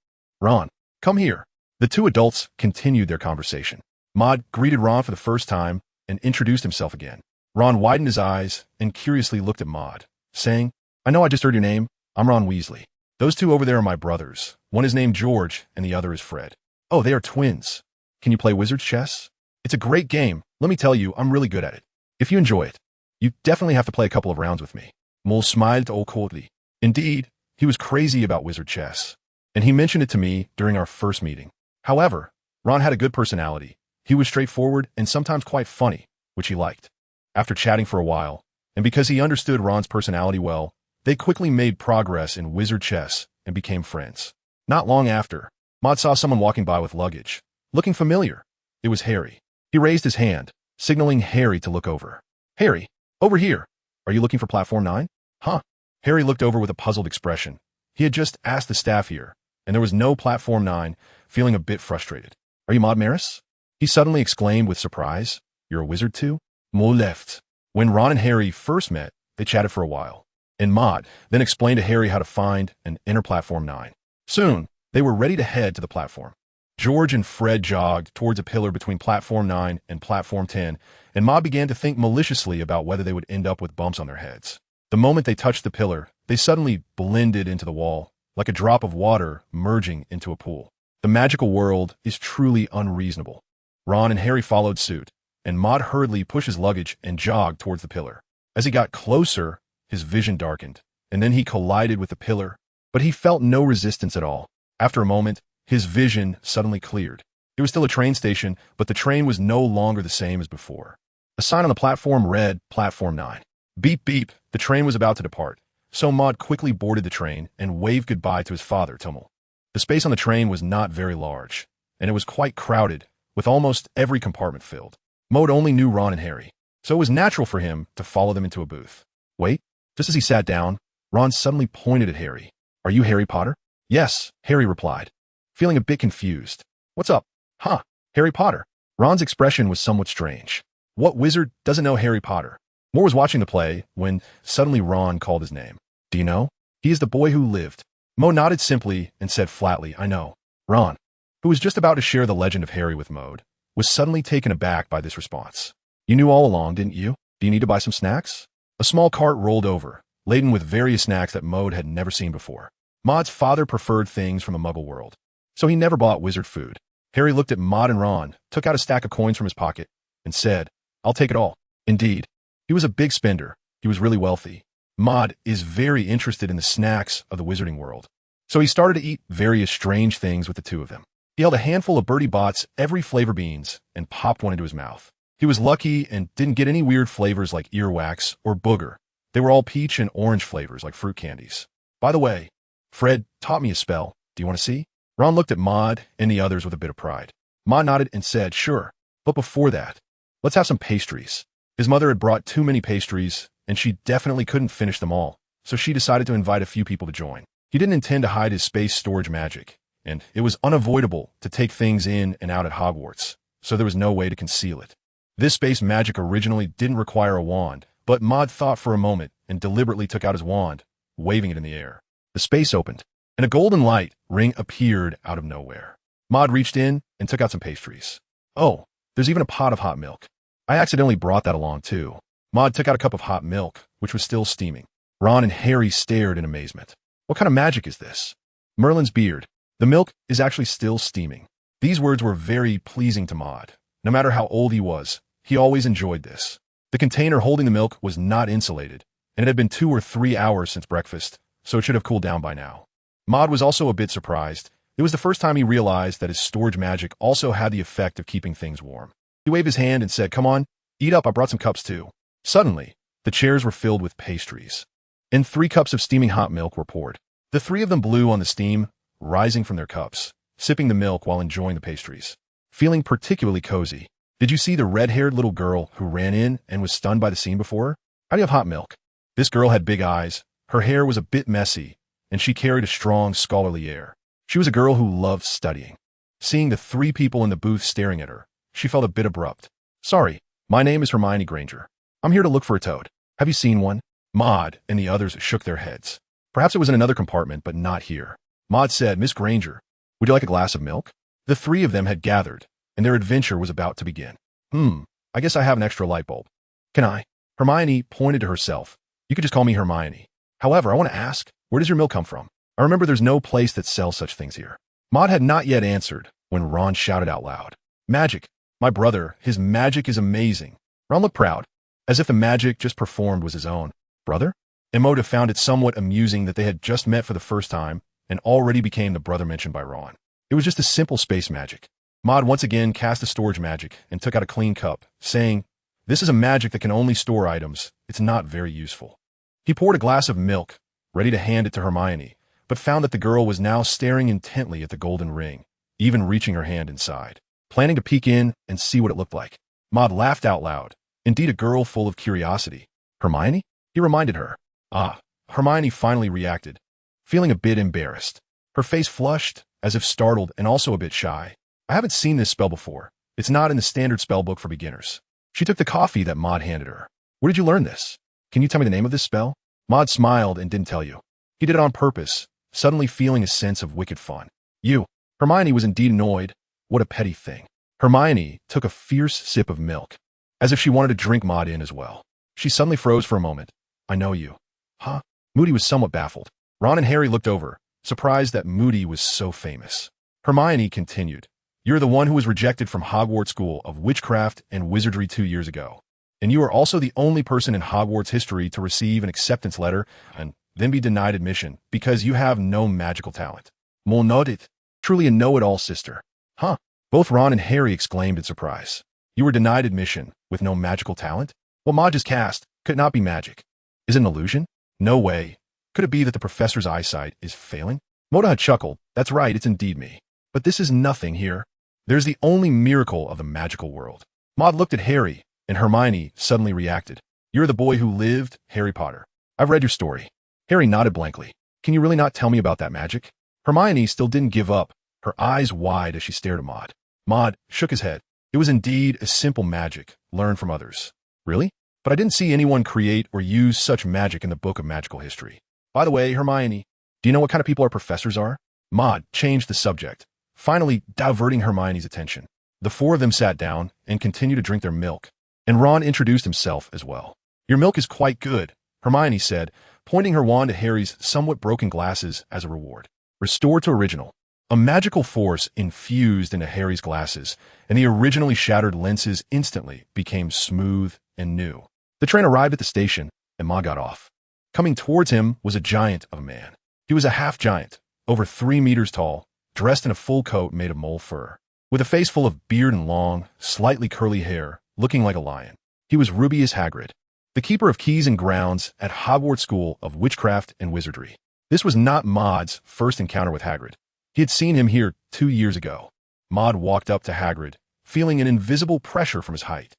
come here. The two adults continued their conversation. Maud greeted Ron for the first time and introduced himself again. Ron widened his eyes and curiously looked at Maud, saying, I know I just heard your name. I'm Ron Weasley. Those two over there are my brothers. One is named George, and the other is Fred. Oh, they are twins. Can you play wizard's chess? It's a great game. Let me tell you, I'm really good at it. If you enjoy it, you definitely have to play a couple of rounds with me. Mole smiled awkwardly. Indeed, he was crazy about wizard chess, and he mentioned it to me during our first meeting. However, Ron had a good personality. He was straightforward and sometimes quite funny, which he liked. After chatting for a while, and because he understood Ron's personality well, they quickly made progress in wizard chess and became friends. Not long after, Maud saw someone walking by with luggage, looking familiar. It was Harry. He raised his hand, signaling Harry to look over. Harry, over here. Are you looking for platform 9? Huh? Harry looked over with a puzzled expression. He had just asked the staff here, and there was no platform 9, feeling a bit frustrated. Are you Maud Maris? He suddenly exclaimed with surprise. You're a wizard too? Maud left. When Ron and Harry first met, they chatted for a while, and Maud then explained to Harry how to find and enter platform 9. Soon, they were ready to head to the platform. George and Fred jogged towards a pillar between platform 9 and platform 10, and Maud began to think maliciously about whether they would end up with bumps on their heads. The moment they touched the pillar, they suddenly blended into the wall, like a drop of water merging into a pool. The magical world is truly unreasonable. Ron and Harry followed suit, and Maud hurriedly pushed his luggage and jogged towards the pillar. As he got closer, his vision darkened, and then he collided with the pillar, but he felt no resistance at all. After a moment, his vision suddenly cleared. It was still a train station, but the train was no longer the same as before. A sign on the platform read, Platform 9. Beep beep, the train was about to depart, so Maud quickly boarded the train and waved goodbye to his father, Tummel. The space on the train was not very large, and it was quite crowded, with almost every compartment filled. Maud only knew Ron and Harry, so it was natural for him to follow them into a booth. Wait, just as he sat down, Ron suddenly pointed at Harry. Are you Harry Potter? Yes, Harry replied, feeling a bit confused. What's up? Huh, Harry Potter. Ron's expression was somewhat strange. What wizard doesn't know Harry Potter? Moore was watching the play when suddenly Ron called his name. Do you know? He is the boy who lived. Mo nodded simply and said flatly, I know. Ron, who was just about to share the legend of Harry with Maud, was suddenly taken aback by this response. You knew all along, didn't you? Do you need to buy some snacks? A small cart rolled over, laden with various snacks that Maud had never seen before. Maud's father preferred things from a muggle world, so he never bought wizard food. Harry looked at Maud and Ron, took out a stack of coins from his pocket, and said, I'll take it all. Indeed, he was a big spender. He was really wealthy. Maud is very interested in the snacks of the wizarding world, so he started to eat various strange things with the two of them. He held a handful of Bertie Bott's every flavor beans and popped one into his mouth. He was lucky and didn't get any weird flavors like earwax or booger. They were all peach and orange flavors like fruit candies. By the way, Fred taught me a spell. Do you want to see? Ron looked at Maud and the others with a bit of pride. Maud nodded and said, sure, but before that, let's have some pastries. His mother had brought too many pastries, and she definitely couldn't finish them all, so she decided to invite a few people to join. He didn't intend to hide his space storage magic, and it was unavoidable to take things in and out at Hogwarts, so there was no way to conceal it. This space magic originally didn't require a wand, but Maud thought for a moment and deliberately took out his wand, waving it in the air. The space opened, and a golden light ring appeared out of nowhere. Maud reached in and took out some pastries. Oh, there's even a pot of hot milk. I accidentally brought that along too. Maud took out a cup of hot milk, which was still steaming. Ron and Harry stared in amazement. What kind of magic is this? Merlin's beard. The milk is actually still steaming. These words were very pleasing to Maud. No matter how old he was, he always enjoyed this. The container holding the milk was not insulated, and it had been 2 or 3 hours since breakfast, so it should have cooled down by now. Maud was also a bit surprised. It was the first time he realized that his storage magic also had the effect of keeping things warm. He waved his hand and said, come on, eat up, I brought some cups too. Suddenly, the chairs were filled with pastries, and 3 cups of steaming hot milk were poured. The 3 of them blew on the steam, rising from their cups, sipping the milk while enjoying the pastries. Feeling particularly cozy. Did you see the red-haired little girl who ran in and was stunned by the scene before? How do you have hot milk? This girl had big eyes, her hair was a bit messy, and she carried a strong, scholarly air. She was a girl who loved studying. Seeing the 3 people in the booth staring at her, she felt a bit abrupt. Sorry, my name is Hermione Granger. I'm here to look for a toad. Have you seen one? Maud and the others shook their heads. Perhaps it was in another compartment, but not here. Maud said, Miss Granger, would you like a glass of milk? The 3 of them had gathered, and their adventure was about to begin. I guess I have an extra light bulb. Can I? Hermione pointed to herself. You You could just call me Hermione. However, I want to ask, where does your milk come from? I remember there's no place that sells such things here. Maud had not yet answered when Ron shouted out loud. Magic. My brother, his magic is amazing. Ron looked proud, as if the magic just performed was his own. Brother? Emoda found it somewhat amusing that they had just met for the first time and already became the brother mentioned by Ron. It was just a simple space magic. Maud once again cast a storage magic and took out a clean cup, saying, "This is a magic that can only store items. It's not very useful." He poured a glass of milk, ready to hand it to Hermione, but found that the girl was now staring intently at the golden ring, even reaching her hand inside, planning to peek in and see what it looked like. Maud laughed out loud. Indeed, a girl full of curiosity. Hermione? He reminded her. Ah, Hermione finally reacted, feeling a bit embarrassed. Her face flushed, as if startled and also a bit shy. I haven't seen this spell before. It's not in the standard spellbook for beginners. She took the coffee that Maud handed her. Where did you learn this? Can you tell me the name of this spell? Maud smiled and didn't tell you. He did it on purpose, suddenly feeling a sense of wicked fun. You. Hermione was indeed annoyed. What a petty thing. Hermione took a fierce sip of milk, as if she wanted to drink Maud in as well. She suddenly froze for a moment. I know you. Huh? Moody was somewhat baffled. Ron and Harry looked over, surprised that Moody was so famous. Hermione continued. You're the one who was rejected from Hogwarts School of Witchcraft and Wizardry 2 years ago. And you are also the only person in Hogwarts history to receive an acceptance letter and then be denied admission because you have no magical talent. Well noted. Truly a know-it-all sister. Huh? Both Ron and Harry exclaimed in surprise. You were denied admission with no magical talent? What Maud just cast could not be magic. Is it an illusion? No way. Could it be that the professor's eyesight is failing? Moda chuckled. That's right, it's indeed me. But this is nothing here. There's the only miracle of the magical world. Maud looked at Harry, and Hermione suddenly reacted. You're the boy who lived, Harry Potter. I've read your story. Harry nodded blankly. Can you really not tell me about that magic? Hermione still didn't give up, her eyes wide as she stared at Maud. Maud shook his head. It was indeed a simple magic, learned from others. Really? But I didn't see anyone create or use such magic in the book of magical history. By the way, Hermione, do you know what kind of people our professors are? Maud changed the subject, finally diverting Hermione's attention. The four of them sat down and continued to drink their milk, and Ron introduced himself as well. Your milk is quite good, Hermione said, pointing her wand at Harry's somewhat broken glasses as a reward. Restored to original. A magical force infused into Harry's glasses, and the originally shattered lenses instantly became smooth and new. The train arrived at the station, and Ma got off. Coming towards him was a giant of a man. He was a half-giant, over 3 meters tall, dressed in a full coat made of mole fur, with a face full of beard and long, slightly curly hair, looking like a lion. He was Rubius Hagrid, the keeper of keys and grounds at Hogwarts School of Witchcraft and Wizardry. This was not Maud's first encounter with Hagrid. He had seen him here 2 years ago. Maud walked up to Hagrid, feeling an invisible pressure from his height.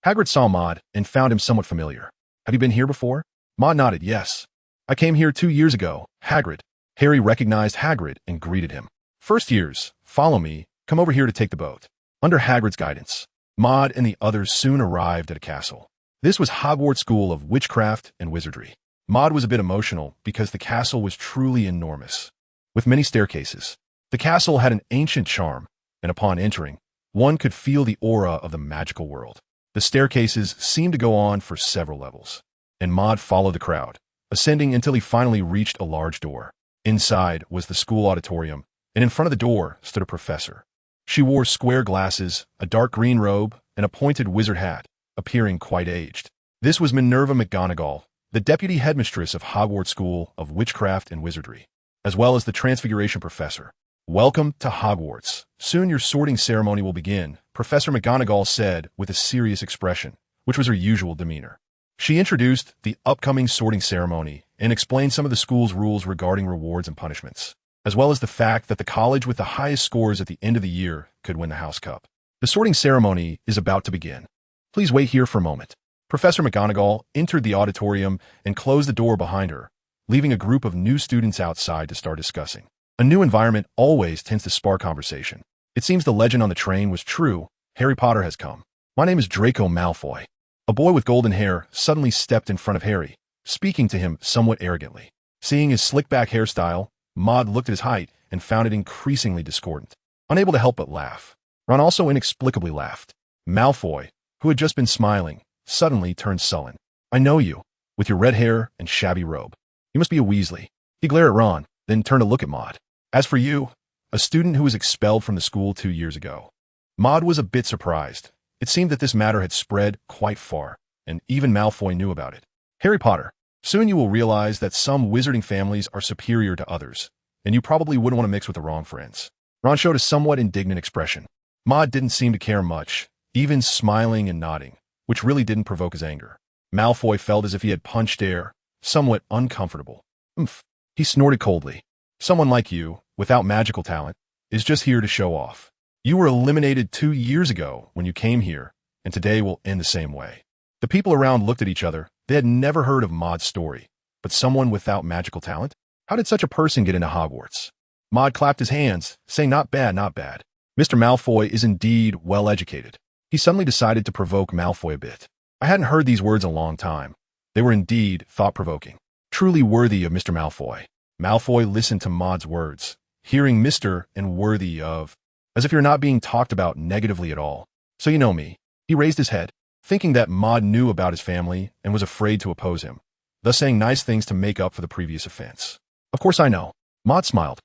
Hagrid saw Maud and found him somewhat familiar. Have you been here before? Maud nodded, yes. I came here 2 years ago, Hagrid. Harry recognized Hagrid and greeted him. First years, follow me, come over here to take the boat. Under Hagrid's guidance, Maud and the others soon arrived at a castle. This was Hogwarts School of Witchcraft and Wizardry. Maud was a bit emotional because the castle was truly enormous, with many staircases. The castle had an ancient charm, and upon entering, one could feel the aura of the magical world. The staircases seemed to go on for several levels, and Maud followed the crowd, ascending until he finally reached a large door. Inside was the school auditorium, and in front of the door stood a professor. She wore square glasses, a dark green robe, and a pointed wizard hat, appearing quite aged. This was Minerva McGonagall, the deputy headmistress of Hogwarts School of Witchcraft and Wizardry, as well as the Transfiguration professor. Welcome to Hogwarts. Soon your sorting ceremony will begin, Professor McGonagall said with a serious expression, which was her usual demeanor. She introduced the upcoming sorting ceremony and explained some of the school's rules regarding rewards and punishments, as well as the fact that the college with the highest scores at the end of the year could win the House Cup. The sorting ceremony is about to begin. Please wait here for a moment. Professor McGonagall entered the auditorium and closed the door behind her, leaving a group of new students outside to start discussing. A new environment always tends to spark conversation. It seems the legend on the train was true. Harry Potter has come. My name is Draco Malfoy. A boy with golden hair suddenly stepped in front of Harry, speaking to him somewhat arrogantly. Seeing his slick-back hairstyle, Maud looked at his height and found it increasingly discordant. Unable to help but laugh, Ron also inexplicably laughed. Malfoy, who had just been smiling, suddenly turned sullen. I know you. with your red hair and shabby robe. You must be a Weasley. He glared at Ron, then turned to look at Maud. As for you, a student who was expelled from the school 2 years ago. Maud was a bit surprised. It seemed that this matter had spread quite far, and even Malfoy knew about it. Harry Potter, soon you will realize that some wizarding families are superior to others, and you probably wouldn't want to mix with the wrong friends. Ron showed a somewhat indignant expression. Maud didn't seem to care much, even smiling and nodding, which really didn't provoke his anger. Malfoy felt as if he had punched air, somewhat uncomfortable. Umph. He snorted coldly. Someone like you, without magical talent, is just here to show off. You were eliminated 2 years ago when you came here, and today will end the same way. The people around looked at each other. They had never heard of Maud's story, but someone without magical talent? How did such a person get into Hogwarts? Maud clapped his hands, saying, "Not bad, not bad. Mr. Malfoy is indeed well-educated." He suddenly decided to provoke Malfoy a bit. I hadn't heard these words in a long time. They were indeed thought-provoking, truly worthy of Mr. Malfoy. Malfoy listened to Maud's words, hearing Mr. and worthy of, as if you're not being talked about negatively at all. So you know me. He raised his head, thinking that Maud knew about his family and was afraid to oppose him, thus saying nice things to make up for the previous offense. Of course I know. Maud smiled,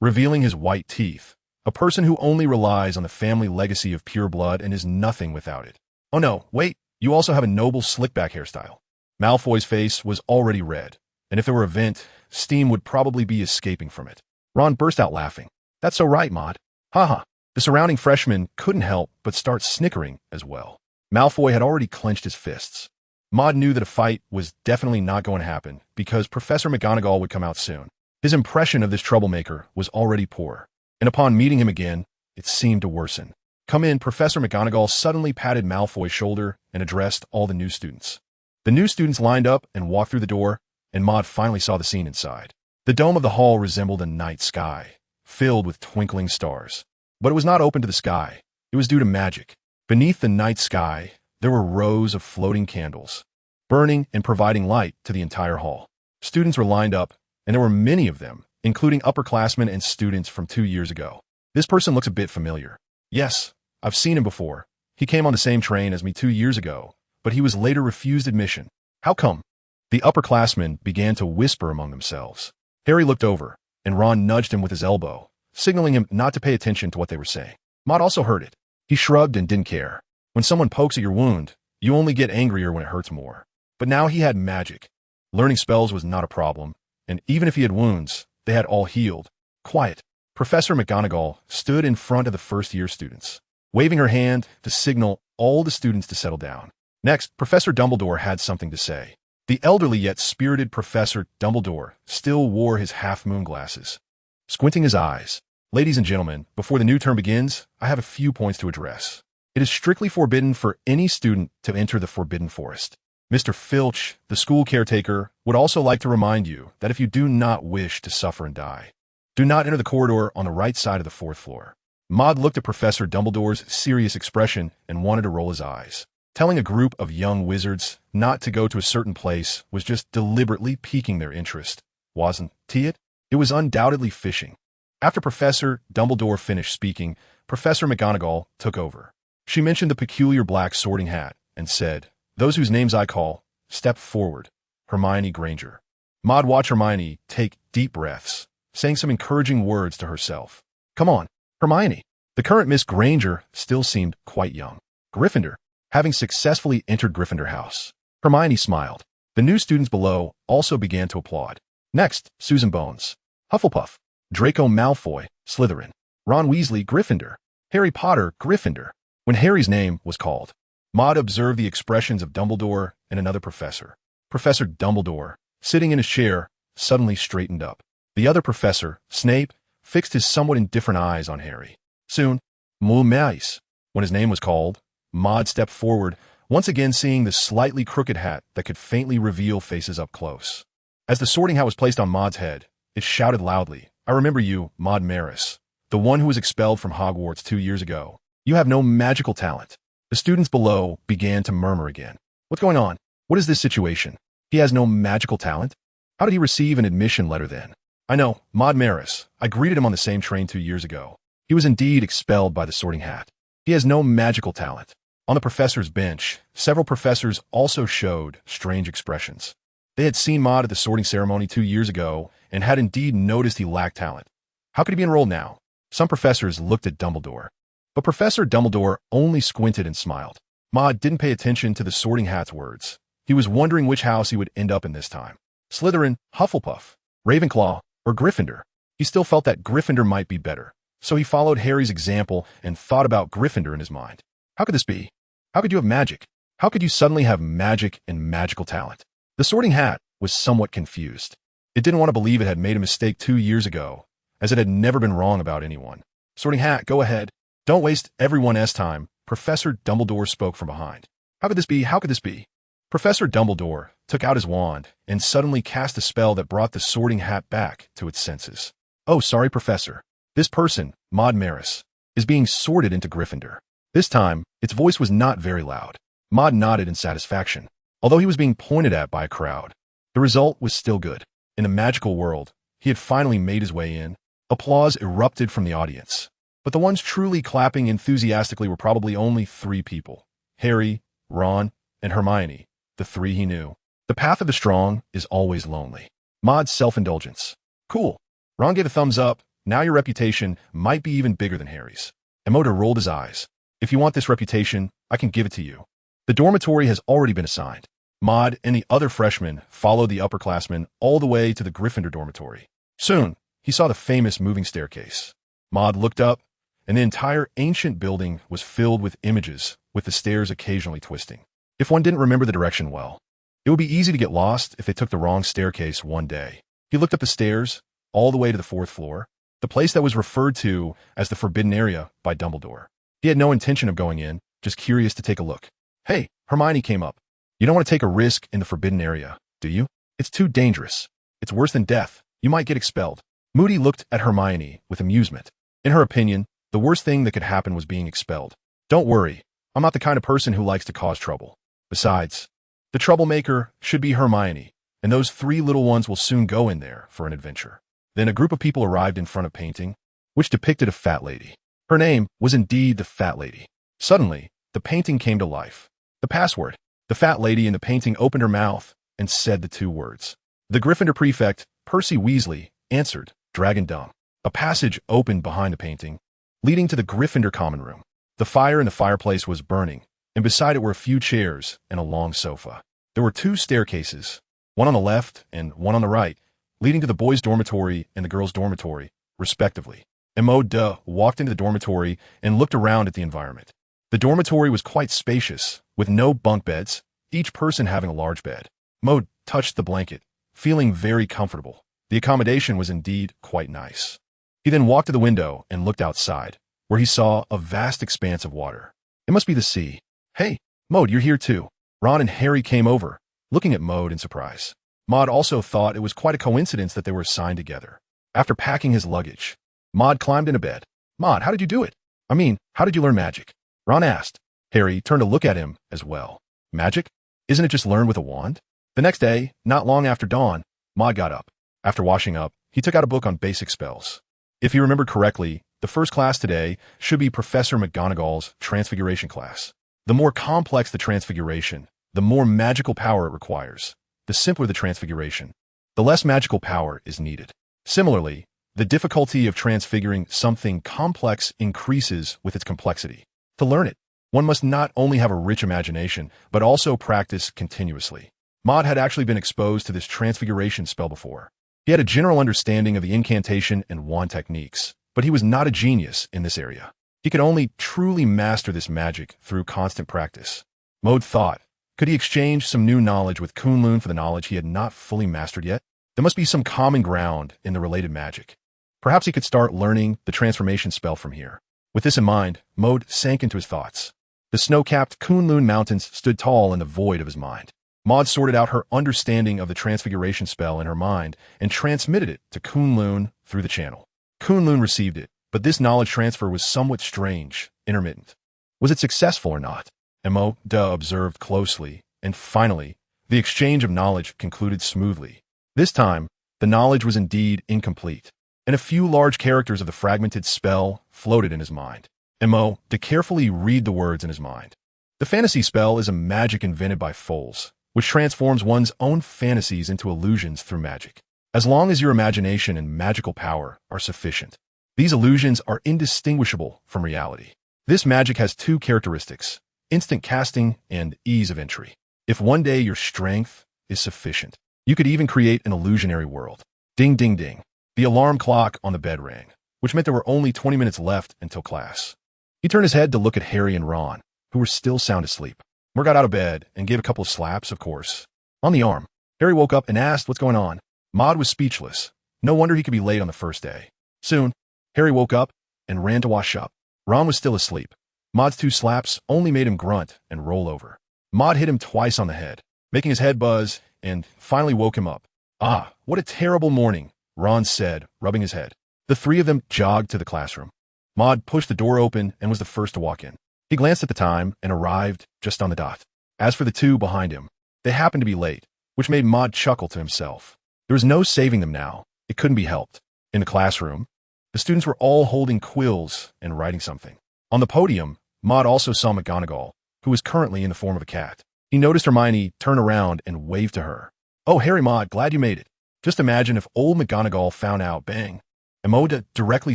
revealing his white teeth, a person who only relies on the family legacy of pure blood and is nothing without it. Oh no, wait, you also have a noble slick-back hairstyle. Malfoy's face was already red, and if there were a vent, steam would probably be escaping from it. Ron burst out laughing. That's so right, Maud. Haha. The surrounding freshmen couldn't help but start snickering as well. Malfoy had already clenched his fists. Maud knew that a fight was definitely not going to happen because Professor McGonagall would come out soon. His impression of this troublemaker was already poor, and upon meeting him again, it seemed to worsen. Come in, Professor McGonagall suddenly patted Malfoy's shoulder and addressed all the new students. The new students lined up and walked through the door, and Maud finally saw the scene inside. The dome of the hall resembled a night sky, filled with twinkling stars. But it was not open to the sky. It was due to magic. Beneath the night sky, there were rows of floating candles, burning and providing light to the entire hall. Students were lined up, and there were many of them, including upperclassmen and students from 2 years ago. This person looks a bit familiar. Yes, I've seen him before. He came on the same train as me 2 years ago, but he was later refused admission. How come? The upperclassmen began to whisper among themselves. Harry looked over, and Ron nudged him with his elbow, signaling him not to pay attention to what they were saying. Maud also heard it. He shrugged and didn't care. When someone pokes at your wound, you only get angrier when it hurts more. But now he had magic. Learning spells was not a problem, and even if he had wounds, they had all healed. Quiet. Professor McGonagall stood in front of the first-year students, waving her hand to signal all the students to settle down. Next, Professor Dumbledore had something to say. The elderly yet spirited Professor Dumbledore still wore his half-moon glasses. Squinting his eyes, "Ladies and gentlemen, before the new term begins, I have a few points to address. It is strictly forbidden for any student to enter the Forbidden Forest. Mr. Filch, the school caretaker, would also like to remind you that if you do not wish to suffer and die, do not enter the corridor on the right side of the 4th floor." Maud looked at Professor Dumbledore's serious expression and wanted to roll his eyes. Telling a group of young wizards not to go to a certain place was just deliberately piquing their interest, wasn't it? It was undoubtedly fishing. After Professor Dumbledore finished speaking, Professor McGonagall took over. She mentioned the peculiar black sorting hat and said, "Those whose names I call, step forward. Hermione Granger." Maud watched Hermione take deep breaths, saying some encouraging words to herself. Come on, Hermione. The current Miss Granger still seemed quite young. Gryffindor. Having successfully entered Gryffindor House, Hermione smiled. The new students below also began to applaud. Next, Susan Bones, Hufflepuff, Draco Malfoy, Slytherin, Ron Weasley, Gryffindor, Harry Potter, Gryffindor. When Harry's name was called, Maud observed the expressions of Dumbledore and another professor. Professor Dumbledore, sitting in his chair, suddenly straightened up. The other professor, Snape, fixed his somewhat indifferent eyes on Harry. Soon, Mulmais. When his name was called, Maud stepped forward, once again seeing the slightly crooked hat that could faintly reveal faces up close. As the sorting hat was placed on Maud's head, it shouted loudly, "I remember you, Maud Maris, the one who was expelled from Hogwarts 2 years ago. You have no magical talent." The students below began to murmur again. What's going on? What is this situation? He has no magical talent? How did he receive an admission letter then? I know, Maud Maris. I greeted him on the same train 2 years ago. He was indeed expelled by the sorting hat. He has no magical talent. On the professor's bench, several professors also showed strange expressions. They had seen Maud at the sorting ceremony 2 years ago and had indeed noticed he lacked talent. How could he be enrolled now? Some professors looked at Dumbledore, but Professor Dumbledore only squinted and smiled. Maud didn't pay attention to the Sorting Hat's words. He was wondering which house he would end up in this time. Slytherin, Hufflepuff, Ravenclaw, or Gryffindor. He still felt that Gryffindor might be better, so he followed Harry's example and thought about Gryffindor in his mind. How could this be? How could you have magic? How could you suddenly have magic and magical talent? The Sorting Hat was somewhat confused. It didn't want to believe it had made a mistake 2 years ago, as it had never been wrong about anyone. Sorting Hat, go ahead. Don't waste everyone's time. Professor Dumbledore spoke from behind. How could this be? How could this be? Professor Dumbledore took out his wand and suddenly cast a spell that brought the Sorting Hat back to its senses. Oh, sorry, Professor. This person, Maud Maris, is being sorted into Gryffindor. This time, its voice was not very loud. Maud nodded in satisfaction. Although he was being pointed at by a crowd, the result was still good. In the magical world, he had finally made his way in. Applause erupted from the audience. But the ones truly clapping enthusiastically were probably only 3 people. Harry, Ron, and Hermione, the 3 he knew. The path of the strong is always lonely. Maud's self-indulgence. Cool. Ron gave a thumbs up. Now your reputation might be even bigger than Harry's. Emoda rolled his eyes. If you want this reputation, I can give it to you. The dormitory has already been assigned. Maud and the other freshmen followed the upperclassmen all the way to the Gryffindor dormitory. Soon, he saw the famous moving staircase. Maud looked up, and the entire ancient building was filled with images, with the stairs occasionally twisting. If one didn't remember the direction well, it would be easy to get lost if they took the wrong staircase one day. He looked up the stairs, all the way to the 4th floor, the place that was referred to as the Forbidden Area by Dumbledore. He had no intention of going in, just curious to take a look. Hey, Hermione came up. You don't want to take a risk in the Forbidden Area, do you? It's too dangerous. It's worse than death. You might get expelled. Moody looked at Hermione with amusement. In her opinion, the worst thing that could happen was being expelled. Don't worry, I'm not the kind of person who likes to cause trouble. Besides, the troublemaker should be Hermione, and those 3 little ones will soon go in there for an adventure. Then a group of people arrived in front of a painting, which depicted a fat lady. Her name was indeed the Fat Lady. Suddenly, the painting came to life. The password. The fat lady in the painting opened her mouth and said the 2 words. The Gryffindor prefect, Percy Weasley, answered, Dragon Dumb. A passage opened behind the painting, leading to the Gryffindor common room. The fire in the fireplace was burning, and beside it were a few chairs and a long sofa. There were 2 staircases, one on the left and one on the right, leading to the boys' dormitory and the girls' dormitory, respectively. Emoda walked into the dormitory and looked around at the environment. The dormitory was quite spacious, with no bunk beds, each person having a large bed. Maud touched the blanket, feeling very comfortable. The accommodation was indeed quite nice. He then walked to the window and looked outside, where he saw a vast expanse of water. It must be the sea. Hey, Maud, you're here too. Ron and Harry came over, looking at Maud in surprise. Maud also thought it was quite a coincidence that they were assigned together. After packing his luggage, Maud climbed into bed. Maud, how did you do it? I mean, how did you learn magic? Ron asked. Harry turned to look at him as well. Magic? Isn't it just learned with a wand? The next day, not long after dawn, Maud got up. After washing up, he took out a book on basic spells. If he remembered correctly, the first class today should be Professor McGonagall's Transfiguration class. The more complex the Transfiguration, the more magical power it requires. The simpler the Transfiguration, the less magical power is needed. Similarly, the difficulty of transfiguring something complex increases with its complexity. To learn it, one must not only have a rich imagination, but also practice continuously. Maud had actually been exposed to this Transfiguration spell before. He had a general understanding of the incantation and wand techniques, but he was not a genius in this area. He could only truly master this magic through constant practice. Maud thought, could he exchange some new knowledge with Kunlun for the knowledge he had not fully mastered yet? There must be some common ground in the related magic. Perhaps he could start learning the transformation spell from here. With this in mind, Maud sank into his thoughts. The snow-capped Kunlun Mountains stood tall in the void of his mind. Maud sorted out her understanding of the transfiguration spell in her mind and transmitted it to Kunlun through the channel. Kunlun received it, but this knowledge transfer was somewhat strange, intermittent. Was it successful or not? Emoda observed closely, and finally, the exchange of knowledge concluded smoothly. This time, the knowledge was indeed incomplete, and a few large characters of the fragmented spell floated in his mind. Emoda carefully read the words in his mind. The fantasy spell is a magic invented by foals, which transforms one's own fantasies into illusions through magic. As long as your imagination and magical power are sufficient, these illusions are indistinguishable from reality. This magic has two characteristics: instant casting and ease of entry. If one day your strength is sufficient, you could even create an illusionary world. Ding, ding, ding. The alarm clock on the bed rang, which meant there were only 20 minutes left until class. He turned his head to look at Harry and Ron, who were still sound asleep. Moore got out of bed and gave a couple of slaps, of course, on the arm. Harry woke up and asked what's going on. Maud was speechless. No wonder he could be late on the first day. Soon, Harry woke up and ran to wash up. Ron was still asleep. Maud's 2 slaps only made him grunt and roll over. Maud hit him twice on the head, making his head buzz, and finally woke him up. "Ah, what a terrible morning," Ron said, rubbing his head. The 3 of them jogged to the classroom. Maud pushed the door open and was the first to walk in. He glanced at the time and arrived just on the dot. As for the 2 behind him, they happened to be late, which made Maud chuckle to himself. There was no saving them now. It couldn't be helped. In the classroom, the students were all holding quills and writing something. On the podium, Maud also saw McGonagall, who was currently in the form of a cat. He noticed Hermione turn around and wave to her. "Oh, Harry, Maud, glad you made it." Just imagine if old McGonagall found out, bang. And Maud directly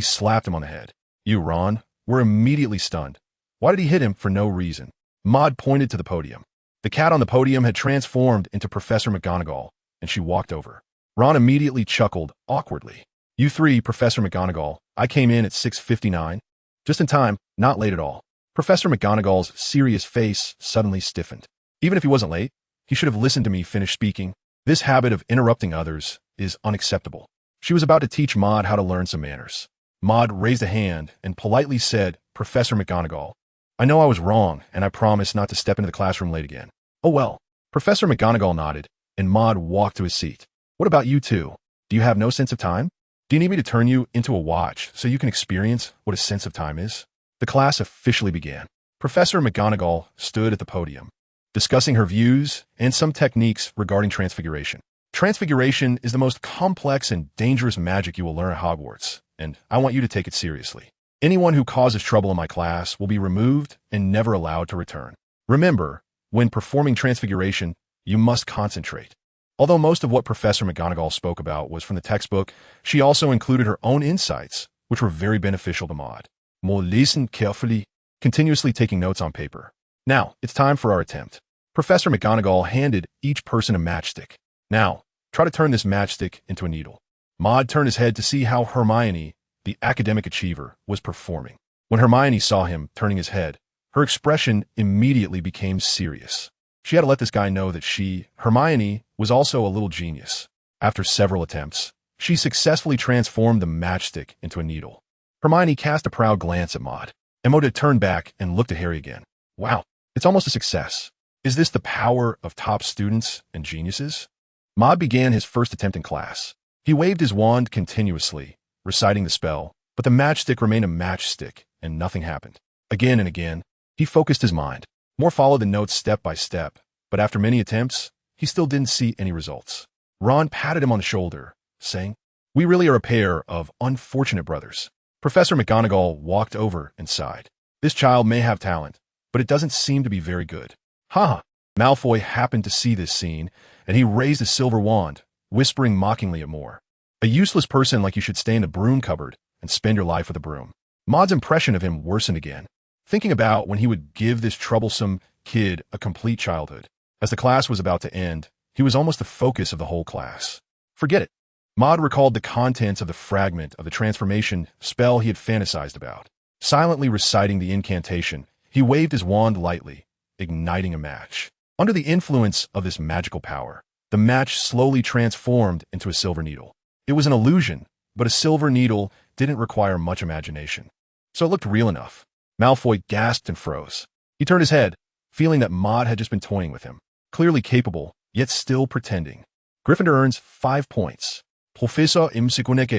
slapped him on the head. "You, Ron, were immediately stunned. Why did he hit him for no reason?" Maud pointed to the podium. The cat on the podium had transformed into Professor McGonagall, and she walked over. Ron immediately chuckled awkwardly. "You 3, Professor McGonagall, I came in at 6:59. Just in time, not late at all." Professor McGonagall's serious face suddenly stiffened. Even if he wasn't late, he should have listened to me finish speaking. This habit of interrupting others is unacceptable. She was about to teach Maud how to learn some manners. Maud raised a hand and politely said, "Professor McGonagall, I know I was wrong, and I promise not to step into the classroom late again." "Oh well." Professor McGonagall nodded, and Maud walked to his seat. "What about you 2? Do you have no sense of time? Do you need me to turn you into a watch so you can experience what a sense of time is?" The class officially began. Professor McGonagall stood at the podium, discussing her views and some techniques regarding transfiguration. Transfiguration is the most complex and dangerous magic you will learn at Hogwarts, and I want you to take it seriously. Anyone who causes trouble in my class will be removed and never allowed to return. Remember, when performing transfiguration, you must concentrate. Although most of what Professor McGonagall spoke about was from the textbook, she also included her own insights, which were very beneficial to Maud. More listen carefully, continuously taking notes on paper. "Now, it's time for our attempt." Professor McGonagall handed each person a matchstick. "Now, try to turn this matchstick into a needle." Maud turned his head to see how Hermione, the academic achiever, was performing. When Hermione saw him turning his head, her expression immediately became serious. She had to let this guy know that she, Hermione, was also a little genius. After several attempts, she successfully transformed the matchstick into a needle. Hermione cast a proud glance at Maud. Maud turned back and looked at Harry again. "Wow, it's almost a success. Is this the power of top students and geniuses?" Maud began his first attempt in class. He waved his wand continuously, reciting the spell, but the matchstick remained a matchstick, and nothing happened. Again and again, he focused his mind. Moore followed the notes step by step, but after many attempts, he still didn't see any results. Ron patted him on the shoulder, saying, "We really are a pair of unfortunate brothers." Professor McGonagall walked over and sighed. "This child may have talent, but it doesn't seem to be very good." "Ha!" Malfoy happened to see this scene, and he raised a silver wand, whispering mockingly at Moore. "A useless person like you should stay in the broom cupboard and spend your life with a broom." Maud's impression of him worsened again, thinking about when he would give this troublesome kid a complete childhood. As the class was about to end, he was almost the focus of the whole class. Forget it. Maud recalled the contents of the fragment of the transformation spell he had fantasized about. Silently reciting the incantation, he waved his wand lightly, igniting a match. Under the influence of this magical power, the match slowly transformed into a silver needle. It was an illusion, but a silver needle didn't require much imagination, so it looked real enough. Malfoy gasped and froze. He turned his head, feeling that Maud had just been toying with him, clearly capable, yet still pretending. Gryffindor earns 5 points. Professor ensconced.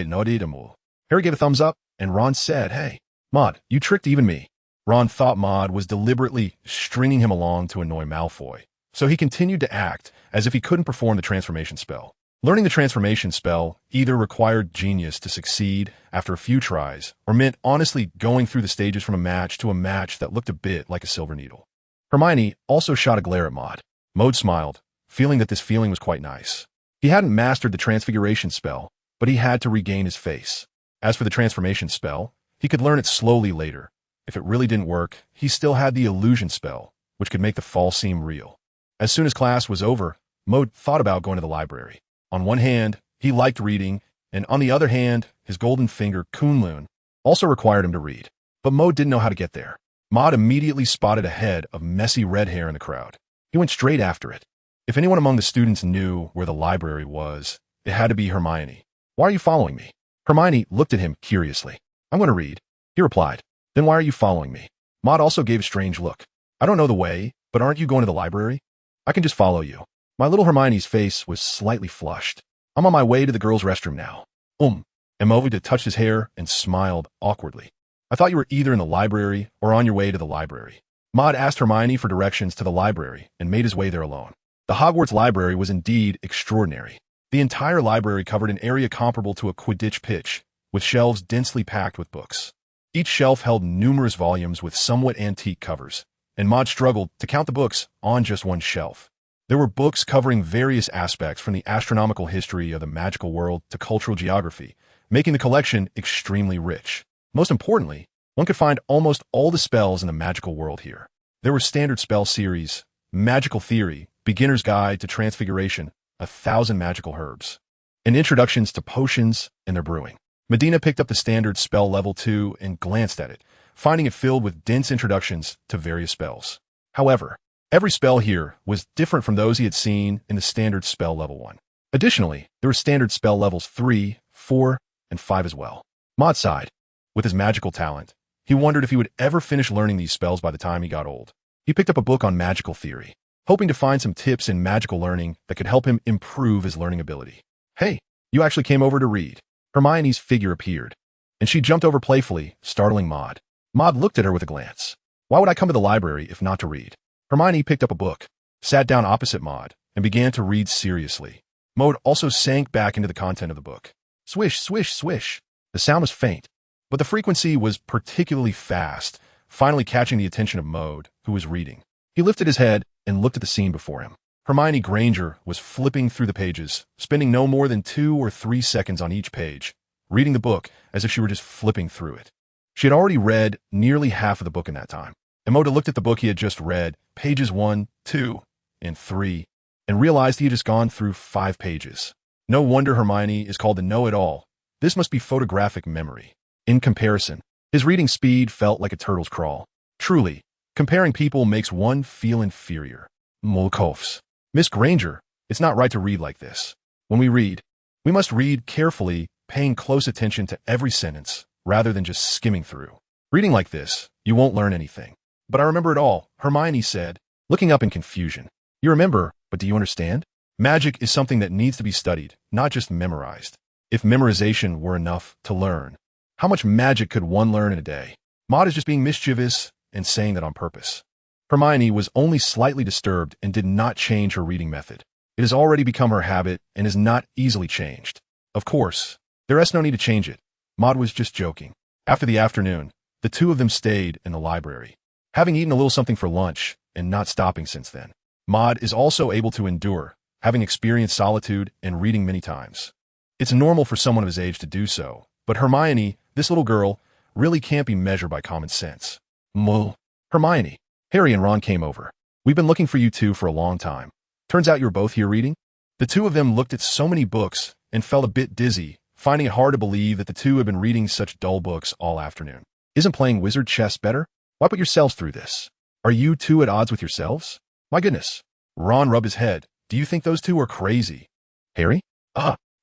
Harry gave a thumbs up, and Ron said, "Hey, Maud, you tricked even me." Ron thought Maud was deliberately stringing him along to annoy Malfoy, so he continued to act as if he couldn't perform the transformation spell. Learning the transformation spell either required genius to succeed after a few tries, or meant honestly going through the stages from a match to a match that looked a bit like a silver needle. Hermione also shot a glare at Maud. Maud smiled, feeling that this feeling was quite nice. He hadn't mastered the Transfiguration spell, but he had to regain his face. As for the transformation spell, he could learn it slowly later. If it really didn't work, he still had the illusion spell, which could make the fall seem real. As soon as class was over, Mode thought about going to the library. On one hand, he liked reading, and on the other hand, his golden finger, Kunlun, also required him to read. But Mode didn't know how to get there. Maud immediately spotted a head of messy red hair in the crowd. He went straight after it. If anyone among the students knew where the library was, it had to be Hermione. "Why are you following me?" Hermione looked at him curiously. "I'm going to read," he replied. "Then why are you following me?" Maud also gave a strange look. "I don't know the way, but aren't you going to the library? I can just follow you." My little Hermione's face was slightly flushed. "I'm on my way to the girls' restroom now." And Mode touched his hair and smiled awkwardly. "I thought you were either in the library or on your way to the library." Maud asked Hermione for directions to the library and made his way there alone. The Hogwarts library was indeed extraordinary. The entire library covered an area comparable to a Quidditch pitch, with shelves densely packed with books. Each shelf held numerous volumes with somewhat antique covers, and Maud struggled to count the books on just one shelf. There were books covering various aspects from the astronomical history of the magical world to cultural geography, making the collection extremely rich. Most importantly, one could find almost all the spells in the magical world here. There were standard spell series, magical theory, beginner's guide to transfiguration, 1,000 magical herbs, and introductions to potions and their brewing. Medina picked up the standard spell level 2 and glanced at it, finding it filled with dense introductions to various spells. However, every spell here was different from those he had seen in the standard spell level 1. Additionally, there were standard spell levels 3, 4, and 5 as well. Maud sighed. With his magical talent, he wondered if he would ever finish learning these spells by the time he got old. He picked up a book on magical theory, hoping to find some tips in magical learning that could help him improve his learning ability. "Hey, you actually came over to read." Hermione's figure appeared, and she jumped over playfully, startling Maud. Maud looked at her with a glance. Why would I come to the library if not to read? Hermione picked up a book, sat down opposite Maud, and began to read seriously. Maud also sank back into the content of the book. Swish, swish, swish. The sound was faint, but the frequency was particularly fast, finally catching the attention of Maud, who was reading. He lifted his head and looked at the scene before him. Hermione Granger was flipping through the pages, spending no more than 2 or 3 seconds on each page, reading the book as if she were just flipping through it. She had already read nearly half of the book in that time. Emoda looked at the book he had just read, pages 1, 2, and 3, and realized he had just gone through 5 pages. No wonder Hermione is called the know-it-all. This must be photographic memory. In comparison, his reading speed felt like a turtle's crawl. Truly, comparing people makes one feel inferior. Molkovs. Miss Granger, it's not right to read like this. When we read, we must read carefully, paying close attention to every sentence, rather than just skimming through. Reading like this, you won't learn anything. But I remember it all, Hermione said, looking up in confusion. You remember, but do you understand? Magic is something that needs to be studied, not just memorized. If memorization were enough to learn, how much magic could one learn in a day? Maud is just being mischievous and saying that on purpose. Hermione was only slightly disturbed and did not change her reading method. It has already become her habit and is not easily changed. Of course, there is no need to change it. Maud was just joking. After the afternoon, the two of them stayed in the library, having eaten a little something for lunch and not stopping since then. Maud is also able to endure, having experienced solitude and reading many times. It's normal for someone of his age to do so, but Hermione, this little girl, really can't be measured by common sense. Hermione. Harry and Ron came over. We've been looking for you two for a long time. Turns out you were both here reading. The two of them looked at so many books and felt a bit dizzy, finding it hard to believe that the two had been reading such dull books all afternoon. Isn't playing wizard chess better? Why put yourselves through this? Are you two at odds with yourselves? My goodness. Ron rubbed his head. Do you think those two are crazy? Harry?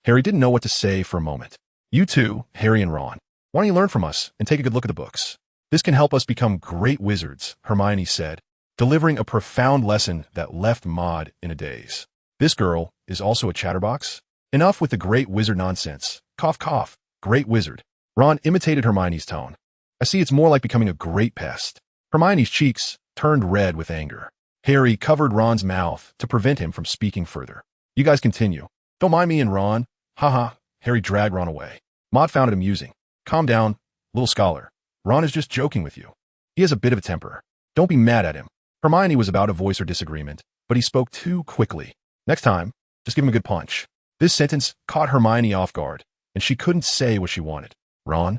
Harry didn't know what to say for a moment. You two, Harry and Ron, why don't you learn from us and take a good look at the books? This can help us become great wizards, Hermione said, delivering a profound lesson that left Maud in a daze. This girl is also a chatterbox? Enough with the great wizard nonsense. Cough, cough. Great wizard. Ron imitated Hermione's tone. I see it's more like becoming a great pest. Hermione's cheeks turned red with anger. Harry covered Ron's mouth to prevent him from speaking further. You guys continue. Don't mind me and Ron. Haha. Harry dragged Ron away. Maud found it amusing. Calm down, little scholar. Ron is just joking with you. He has a bit of a temper. Don't be mad at him. Hermione was about to voice her disagreement, but he spoke too quickly. Next time, just give him a good punch. This sentence caught Hermione off guard, and she couldn't say what she wanted. Ron?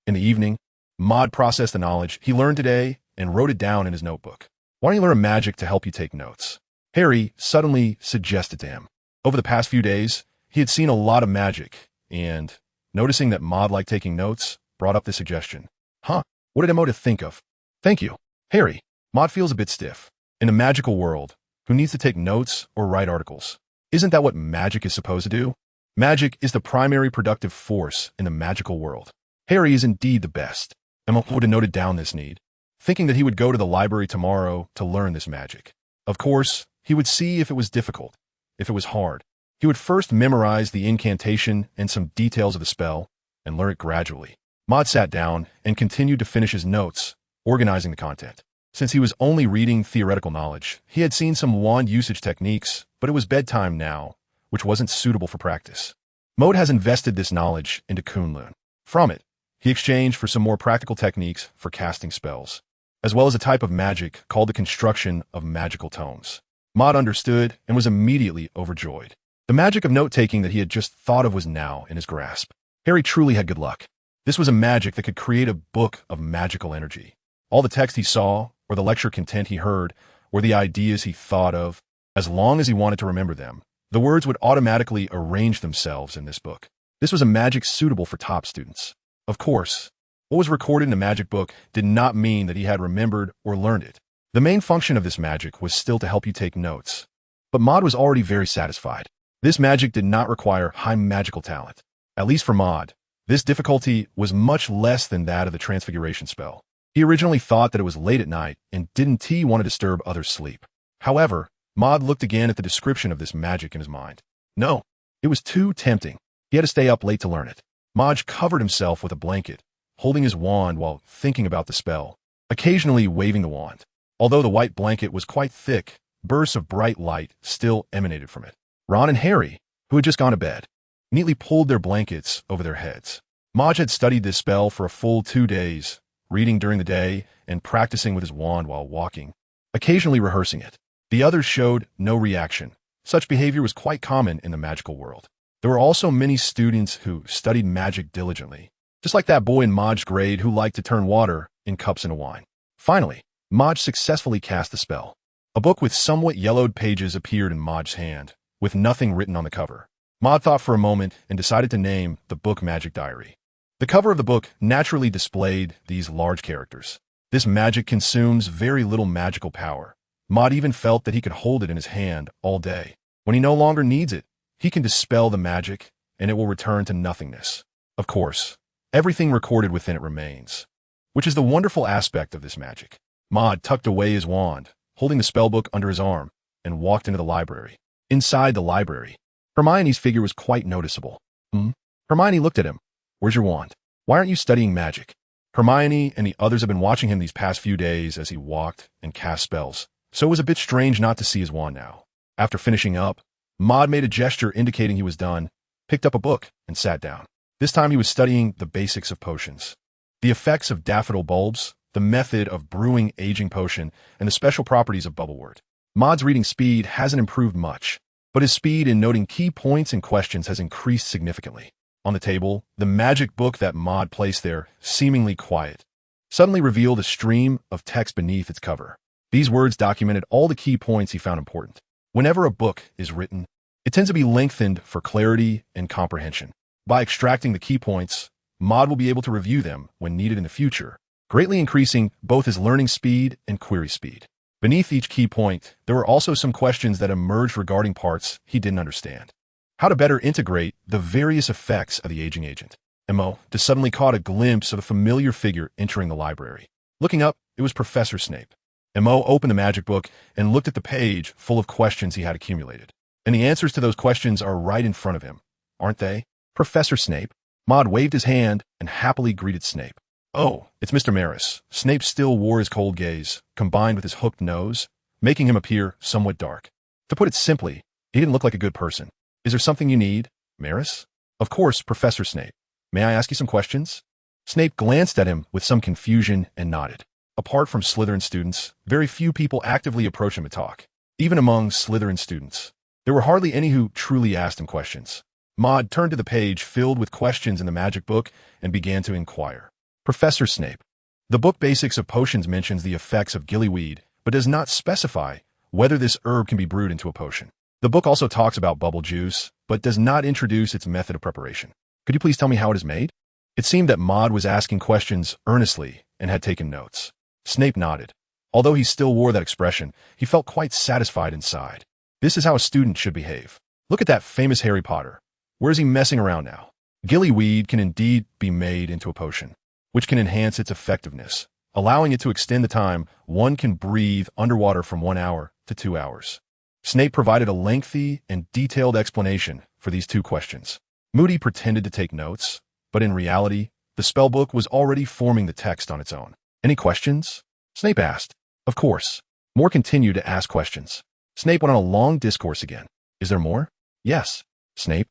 In the evening, Maud processed the knowledge he learned today and wrote it down in his notebook. Why don't you learn magic to help you take notes? Harry suddenly suggested to him. Over the past few days, he had seen a lot of magic, and, noticing that Maud liked taking notes, brought up the suggestion. Huh, what did Emma to think of? Thank you. Harry, Maud feels a bit stiff. In a magical world, who needs to take notes or write articles? Isn't that what magic is supposed to do? Magic is the primary productive force in the magical world. Harry is indeed the best. Emma would have noted down this need, thinking that he would go to the library tomorrow to learn this magic. Of course, he would see if it was difficult, if it was hard. He would first memorize the incantation and some details of the spell, and learn it gradually. Maud sat down and continued to finish his notes, organizing the content. Since he was only reading theoretical knowledge, he had seen some wand usage techniques, but it was bedtime now, which wasn't suitable for practice. Maud has invested this knowledge into Kunlun. From it, he exchanged for some more practical techniques for casting spells, as well as a type of magic called the construction of magical tomes. Maud understood and was immediately overjoyed. The magic of note-taking that he had just thought of was now in his grasp. Harry truly had good luck. This was a magic that could create a book of magical energy. All the text he saw, or the lecture content he heard, or the ideas he thought of, as long as he wanted to remember them, the words would automatically arrange themselves in this book. This was a magic suitable for top students. Of course, what was recorded in the magic book did not mean that he had remembered or learned it. The main function of this magic was still to help you take notes. But Maud was already very satisfied. This magic did not require high magical talent. At least for Maud, this difficulty was much less than that of the Transfiguration spell. He originally thought that it was late at night and didn't want to disturb others' sleep. However, Maud looked again at the description of this magic in his mind. No, it was too tempting. He had to stay up late to learn it. Maud covered himself with a blanket, holding his wand while thinking about the spell, occasionally waving the wand. Although the white blanket was quite thick, bursts of bright light still emanated from it. Ron and Harry, who had just gone to bed, neatly pulled their blankets over their heads. Maud had studied this spell for a full 2 days, reading during the day and practicing with his wand while walking, occasionally rehearsing it. The others showed no reaction. Such behavior was quite common in the magical world. There were also many students who studied magic diligently, just like that boy in Maud's grade who liked to turn water in cups into wine. Finally, Maud successfully cast the spell. A book with somewhat yellowed pages appeared in Maud's hand, with nothing written on the cover. Maud thought for a moment and decided to name the book Magic Diary. The cover of the book naturally displayed these large characters. This magic consumes very little magical power. Maud even felt that he could hold it in his hand all day. When he no longer needs it, he can dispel the magic, and it will return to nothingness. Of course, everything recorded within it remains, which is the wonderful aspect of this magic. Maud tucked away his wand, holding the spellbook under his arm, and walked into the library. Inside the library, Hermione's figure was quite noticeable. Hermione looked at him. Where's your wand? Why aren't you studying magic? Hermione and the others had been watching him these past few days as he walked and cast spells, so it was a bit strange not to see his wand now. After finishing up, Maud made a gesture indicating he was done, picked up a book, and sat down. This time he was studying the basics of potions. The effects of daffodil bulbs, the method of brewing aging potion, and the special properties of bubblewort. Maud's reading speed hasn't improved much, but his speed in noting key points and questions has increased significantly. On the table, the magic book that Maud placed there, seemingly quiet, suddenly revealed a stream of text beneath its cover. These words documented all the key points he found important. Whenever a book is written, it tends to be lengthened for clarity and comprehension. By extracting the key points, Maud will be able to review them when needed in the future, greatly increasing both his learning speed and query speed. Beneath each key point, there were also some questions that emerged regarding parts he didn't understand. How to better integrate the various effects of the aging agent. Emma just suddenly caught a glimpse of a familiar figure entering the library. Looking up, it was Professor Snape. Emma opened the magic book and looked at the page full of questions he had accumulated. And the answers to those questions are right in front of him, aren't they? Professor Snape. Maud waved his hand and happily greeted Snape. Oh, it's Mr. Maris. Snape still wore his cold gaze, combined with his hooked nose, making him appear somewhat dark. To put it simply, he didn't look like a good person. Is there something you need, Maris? Of course, Professor Snape. May I ask you some questions? Snape glanced at him with some confusion and nodded. Apart from Slytherin students, very few people actively approach him to talk. Even among Slytherin students, There were hardly any who truly asked him questions. Maud turned to the page filled with questions in the magic book and began to inquire. Professor Snape. The book Basics of Potions mentions the effects of gillyweed, but does not specify whether this herb can be brewed into a potion. The book also talks about bubble juice, but does not introduce its method of preparation. Could you please tell me how it is made? It seemed that Maud was asking questions earnestly and had taken notes. Snape nodded. Although he still wore that expression, he felt quite satisfied inside. This is how a student should behave. Look at that famous Harry Potter. Where is he messing around now? Gillyweed can indeed be made into a potion, which can enhance its effectiveness, allowing it to extend the time one can breathe underwater from 1 hour to 2 hours. Snape provided a lengthy and detailed explanation for these 2 questions. Moody pretended to take notes, but in reality, the spellbook was already forming the text on its own. Any questions? Snape asked. Of course. Moore continued to ask questions. Snape went on a long discourse again. Is there more? Yes. Snape.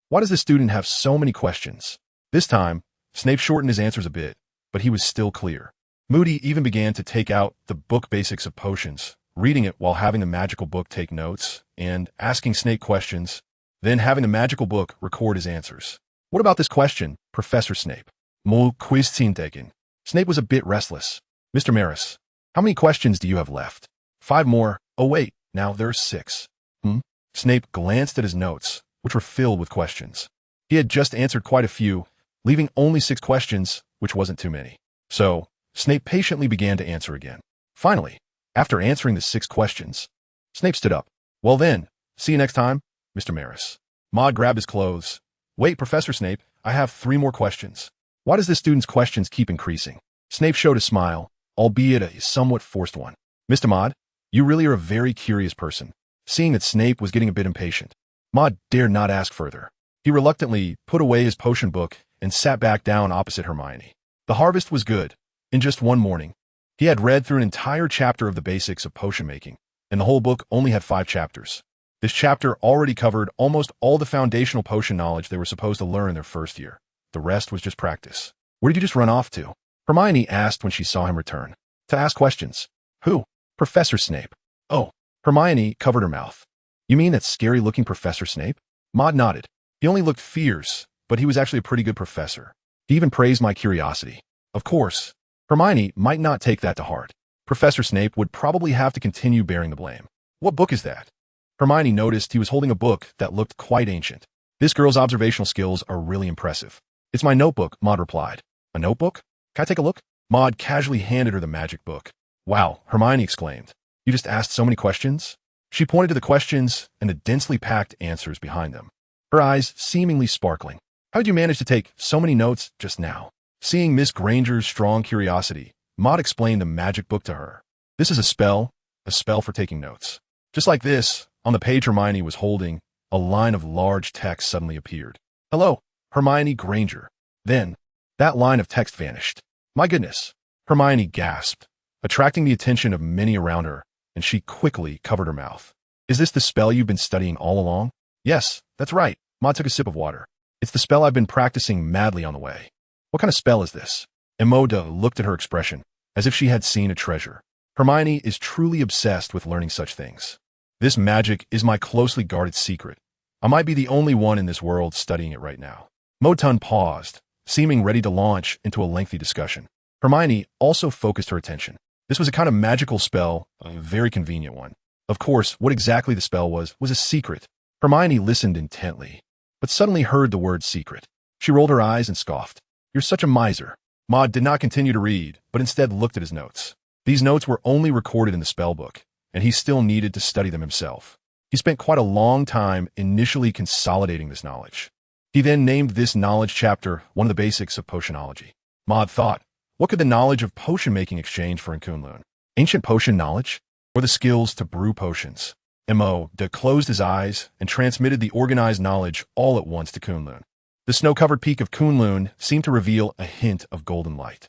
Why does the student have so many questions? This time, Snape shortened his answers a bit, but he was still clear. Moody even began to take out the book Basics of Potions, reading it while having the magical book take notes and asking Snape questions, then having the magical book record his answers. What about this question, Professor Snape? Mo Quidditch. Snape was a bit restless. Mr. Maris, how many questions do you have left? 5 more. Oh wait, now there's 6. Snape glanced at his notes, which were filled with questions. He had just answered quite a few, leaving only 6 questions, which wasn't too many. So, Snape patiently began to answer again. Finally, after answering the 6 questions, Snape stood up. Well then, see you next time, Mr. Maris. Maud grabbed his clothes. Wait, Professor Snape, I have 3 more questions. Why does this student's questions keep increasing? Snape showed a smile, albeit a somewhat forced one. Mr. Maud, you really are a very curious person. Seeing that Snape was getting a bit impatient, Maud dared not ask further. He reluctantly put away his potion book and sat back down opposite Hermione. The harvest was good. In just one morning, he had read through an entire chapter of the basics of potion making, and the whole book only had 5 chapters. This chapter already covered almost all the foundational potion knowledge they were supposed to learn their first year. The rest was just practice. Where did you just run off to? Hermione asked when she saw him return. To ask questions. Who? Professor Snape. Oh. Hermione covered her mouth. You mean that scary-looking Professor Snape? Maud nodded. He only looked fierce, but he was actually a pretty good professor. He even praised my curiosity. Of course, Hermione might not take that to heart. Professor Snape would probably have to continue bearing the blame. What book is that? Hermione noticed he was holding a book that looked quite ancient. This girl's observational skills are really impressive. It's my notebook, Maud replied. A notebook? Can I take a look? Maud casually handed her the magic book. Wow, Hermione exclaimed. You just asked so many questions? She pointed to the questions and the densely packed answers behind them, her eyes seemingly sparkling. How did you manage to take so many notes just now? Seeing Miss Granger's strong curiosity, Maud explained the magic book to her. This is a spell for taking notes. Just like this, on the page Hermione was holding, a line of large text suddenly appeared. Hello, Hermione Granger. Then, that line of text vanished. My goodness, Hermione gasped, attracting the attention of many around her, and she quickly covered her mouth. Is this the spell you've been studying all along? Yes, that's right. Maud took a sip of water. It's the spell I've been practicing madly on the way. What kind of spell is this? Emoda looked at her expression, as if she had seen a treasure. Hermione is truly obsessed with learning such things. This magic is my closely guarded secret. I might be the only one in this world studying it right now. Motun paused, seeming ready to launch into a lengthy discussion. Hermione also focused her attention. This was a kind of magical spell, a very convenient one. Of course, what exactly the spell was a secret. Hermione listened intently, but suddenly heard the word secret. She rolled her eyes and scoffed. You're such a miser. Maud did not continue to read, but instead looked at his notes. These notes were only recorded in the spellbook, and he still needed to study them himself. He spent quite a long time initially consolidating this knowledge. He then named this knowledge chapter one of the basics of potionology. Maud thought, what could the knowledge of potion making exchange for in Kunlun? Ancient potion knowledge? Or the skills to brew potions? Mo closed his eyes and transmitted the organized knowledge all at once to Kunlun. The snow-covered peak of Kunlun seemed to reveal a hint of golden light.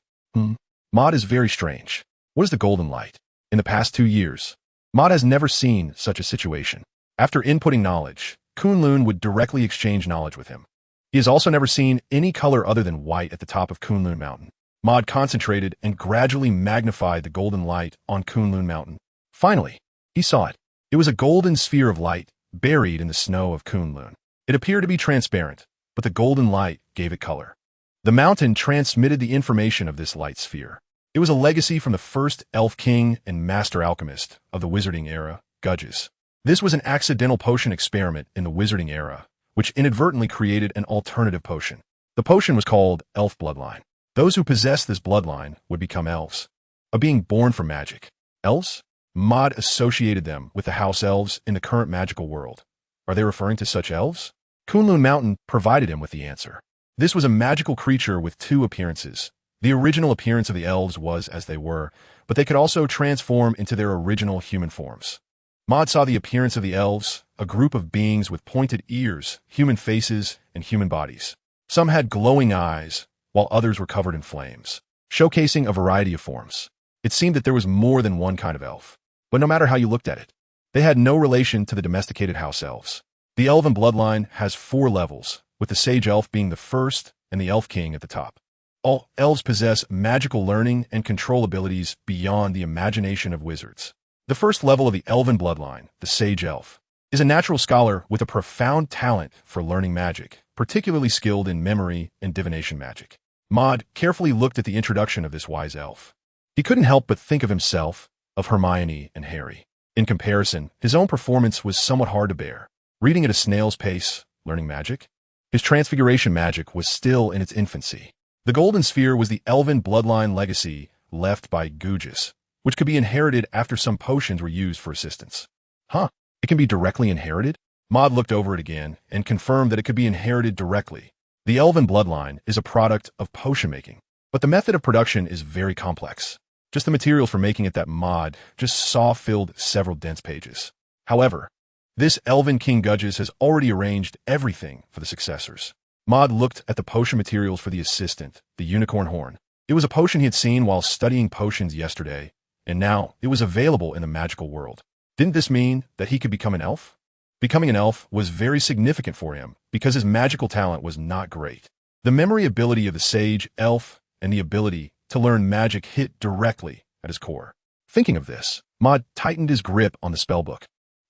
Maud is very strange. What is the golden light? In the past 2 years, Maud has never seen such a situation. After inputting knowledge, Kunlun would directly exchange knowledge with him. He has also never seen any color other than white at the top of Kunlun Mountain. Maud concentrated and gradually magnified the golden light on Kunlun Mountain. Finally, he saw it. It was a golden sphere of light buried in the snow of Kunlun. It appeared to be transparent, but the golden light gave it color. The mountain transmitted the information of this light sphere. It was a legacy from the first elf king and master alchemist of the wizarding era, Gudges. This was an accidental potion experiment in the wizarding era, which inadvertently created an alternative potion. The potion was called Elf Bloodline. Those who possessed this bloodline would become elves, a being born from magic. Elves? Maud associated them with the house elves in the current magical world. Are they referring to such elves? Kunlun Mountain provided him with the answer. This was a magical creature with two appearances. The original appearance of the elves was as they were, but they could also transform into their original human forms. Maud saw the appearance of the elves, a group of beings with pointed ears, human faces, and human bodies. Some had glowing eyes, while others were covered in flames, showcasing a variety of forms. It seemed that there was more than one kind of elf. But no matter how you looked at it, they had no relation to the domesticated house elves. The elven bloodline has 4 levels, with the sage elf being the first and the elf king at the top. All elves possess magical learning and control abilities beyond the imagination of wizards. The first level of the elven bloodline, the sage elf, is a natural scholar with a profound talent for learning magic, particularly skilled in memory and divination magic. Maud carefully looked at the introduction of this wise elf. He couldn't help but think of himself, of Hermione and Harry. In comparison, his own performance was somewhat hard to bear. Reading at a snail's pace, learning magic? His transfiguration magic was still in its infancy. The golden sphere was the elven bloodline legacy left by Gudges, which could be inherited after some potions were used for assistance. It can be directly inherited? Maud looked over it again and confirmed that it could be inherited directly. The elven bloodline is a product of potion making, but the method of production is very complex. Just the materials for making it that Maud just saw filled several dense pages. However, this elven King Gudges has already arranged everything for the successors. Maud looked at the potion materials for the assistant, the unicorn horn. It was a potion he had seen while studying potions yesterday, and now it was available in the magical world. Didn't this mean that he could become an elf? Becoming an elf was very significant for him because his magical talent was not great. The memory ability of the sage elf and the ability to learn magic hit directly at his core. Thinking of this, Maud tightened his grip on the spellbook,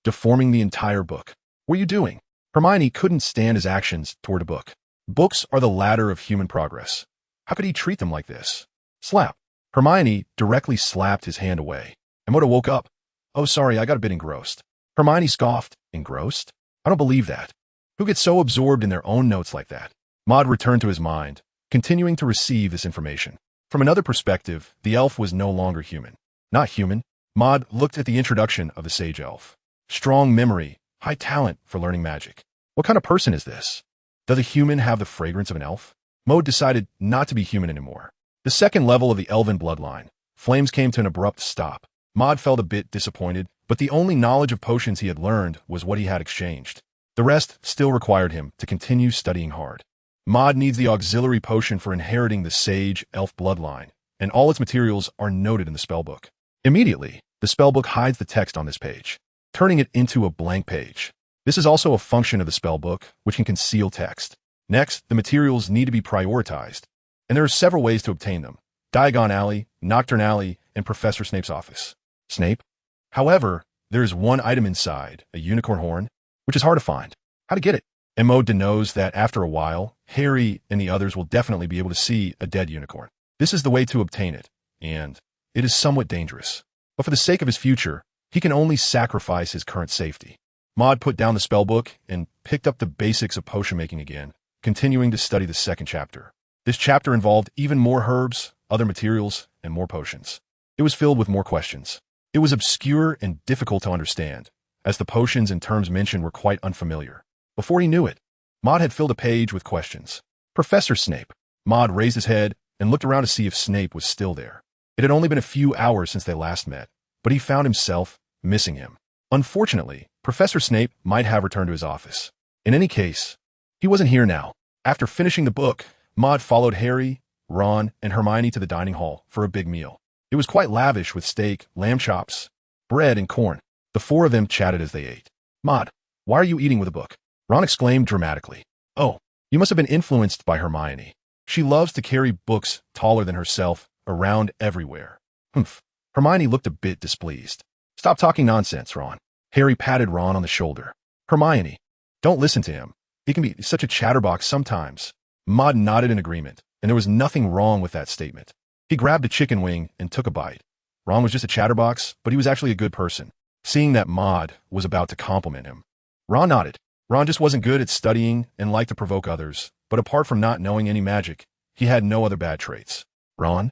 deforming the entire book. What are you doing? Hermione couldn't stand his actions toward a book. Books are the ladder of human progress. How could he treat them like this? Slap. Hermione directly slapped his hand away. Emma woke up. Oh, sorry, I got a bit engrossed. Hermione scoffed. Engrossed? I don't believe that. Who gets so absorbed in their own notes like that? Maud returned to his mind, continuing to receive this information. From another perspective, the elf was no longer human. Not human. Maud looked at the introduction of the sage elf. Strong memory, high talent for learning magic. What kind of person is this? Does a human have the fragrance of an elf? Maud decided not to be human anymore. The second level of the elven bloodline. Flames came to an abrupt stop. Maud felt a bit disappointed, but the only knowledge of potions he had learned was what he had exchanged. The rest still required him to continue studying hard. Maud needs the auxiliary potion for inheriting the sage elf bloodline, and all its materials are noted in the spellbook. Immediately, the spellbook hides the text on this page, turning it into a blank page. This is also a function of the spellbook, which can conceal text. Next, the materials need to be prioritized, and there are several ways to obtain them. Diagon Alley, Nocturne Alley, and Professor Snape's office. Snape? However, there is one item inside, a unicorn horn, which is hard to find. How to get it? And Maud knows that after a while, Harry and the others will definitely be able to see a dead unicorn. This is the way to obtain it, and it is somewhat dangerous. But for the sake of his future, he can only sacrifice his current safety. Maud put down the spellbook and picked up the basics of potion making again, continuing to study the second chapter. This chapter involved even more herbs, other materials, and more potions. It was filled with more questions. It was obscure and difficult to understand, as the potions and terms mentioned were quite unfamiliar. Before he knew it, Maud had filled a page with questions. Professor Snape. Maud raised his head and looked around to see if Snape was still there. It had only been a few hours since they last met, but he found himself missing him. Unfortunately, Professor Snape might have returned to his office. In any case, he wasn't here now. After finishing the book, Maud followed Harry, Ron, and Hermione to the dining hall for a big meal. It was quite lavish with steak, lamb chops, bread, and corn. The four of them chatted as they ate. Maud, why are you eating with a book? Ron exclaimed dramatically. Oh, you must have been influenced by Hermione. She loves to carry books taller than herself around everywhere. Humph. Hermione looked a bit displeased. Stop talking nonsense, Ron. Harry patted Ron on the shoulder. Hermione, don't listen to him. He can be such a chatterbox sometimes. Maud nodded in agreement, and there was nothing wrong with that statement. He grabbed a chicken wing and took a bite. Ron was just a chatterbox, but he was actually a good person. Seeing that Maud was about to compliment him, Ron nodded. Ron just wasn't good at studying and liked to provoke others, but apart from not knowing any magic, he had no other bad traits. Ron,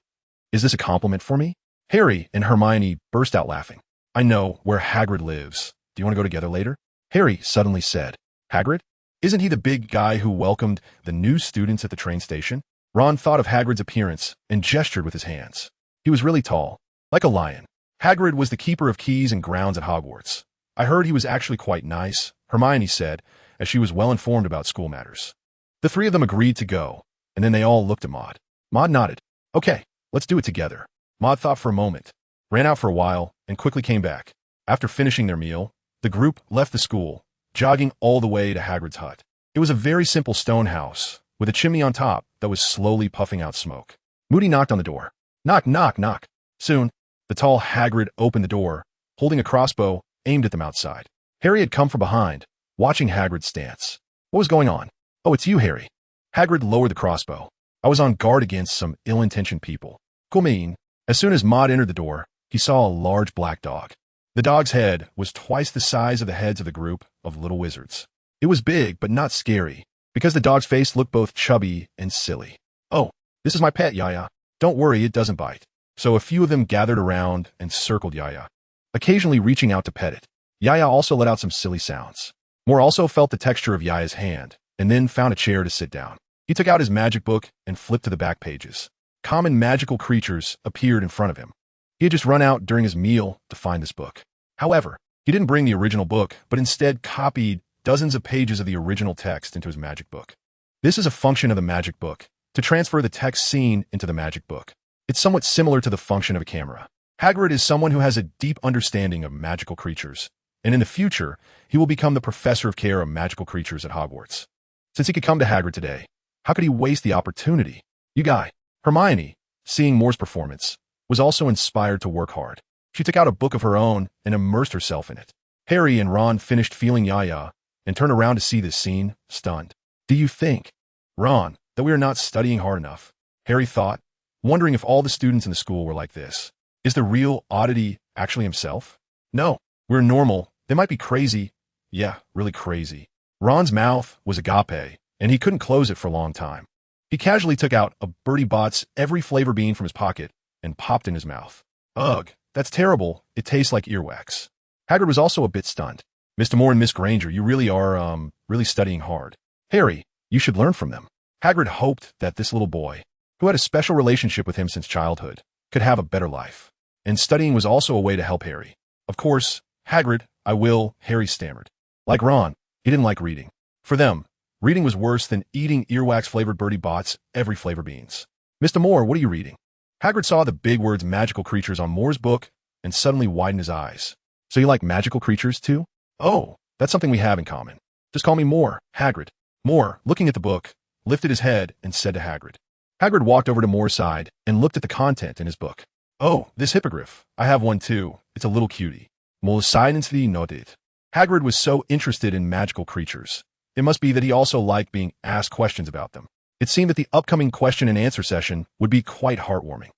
is this a compliment for me? Harry and Hermione burst out laughing. I know where Hagrid lives. Do you want to go together later? Harry suddenly said. Hagrid? Isn't he the big guy who welcomed the new students at the train station? Ron thought of Hagrid's appearance and gestured with his hands. He was really tall, like a lion. Hagrid was the keeper of keys and grounds at Hogwarts. I heard he was actually quite nice, Hermione said, as she was well informed about school matters. The three of them agreed to go, and then they all looked at Maud. Maud nodded. Okay, let's do it together. Maud thought for a moment, ran out for a while, and quickly came back. After finishing their meal, the group left the school, jogging all the way to Hagrid's hut. It was a very simple stone house, with a chimney on top that was slowly puffing out smoke. Moody knocked on the door. Knock, knock, knock. Soon, the tall Hagrid opened the door, holding a crossbow aimed at them outside. Harry had come from behind, watching Hagrid's stance. What was going on? Oh, it's you, Harry. Hagrid lowered the crossbow. I was on guard against some ill-intentioned people. Come in. As soon as Maud entered the door, he saw a large black dog. The dog's head was twice the size of the heads of the group of little wizards. It was big, but not scary, because the dog's face looked both chubby and silly. Oh, this is my pet, Yaya. Don't worry, it doesn't bite. So a few of them gathered around and circled Yaya, occasionally reaching out to pet it. Yaya also let out some silly sounds. Moore also felt the texture of Yaya's hand, and then found a chair to sit down. He took out his magic book and flipped to the back pages. Common magical creatures appeared in front of him. He had just run out during his meal to find this book. However, he didn't bring the original book, but instead copied dozens of pages of the original text into his magic book. This is a function of the magic book, to transfer the text seen into the magic book. It's somewhat similar to the function of a camera. Hagrid is someone who has a deep understanding of magical creatures, and in the future, he will become the professor of care of magical creatures at Hogwarts. Since he could come to Hagrid today, how could he waste the opportunity? You guy. Hermione, seeing Moore's performance, was also inspired to work hard. She took out a book of her own and immersed herself in it. Harry and Ron finished feeling Yaya and turned around to see this scene, stunned. Do you think, Ron, that we are not studying hard enough? Harry thought, wondering if all the students in the school were like this. Is the real oddity actually himself? No, we're normal. They might be crazy. Yeah, really crazy. Ron's mouth was agape, and he couldn't close it for a long time. He casually took out a Bertie Bott's every flavor bean from his pocket and popped in his mouth. Ugh, that's terrible. It tastes like earwax. Hagrid was also a bit stunned. Mr. Moore and Miss Granger, you really are, really studying hard. Harry, you should learn from them. Hagrid hoped that this little boy, who had a special relationship with him since childhood, could have a better life. And studying was also a way to help Harry. Of course, Hagrid, I will, Harry stammered. Like Ron, he didn't like reading. For them, reading was worse than eating earwax-flavored Bertie Bott's every flavor beans. Mr. Moore, what are you reading? Hagrid saw the big words magical creatures on Moore's book and suddenly widened his eyes. So you like magical creatures too? Oh, that's something we have in common. Just call me Moore, Hagrid. Moore, looking at the book, lifted his head and said to Hagrid. Hagrid walked over to Moore's side and looked at the content in his book. Oh, this hippogriff. I have one too. It's a little cutie. Moore silently nodded. Hagrid was so interested in magical creatures. It must be that he also liked being asked questions about them. It seemed that the upcoming question and answer session would be quite heartwarming.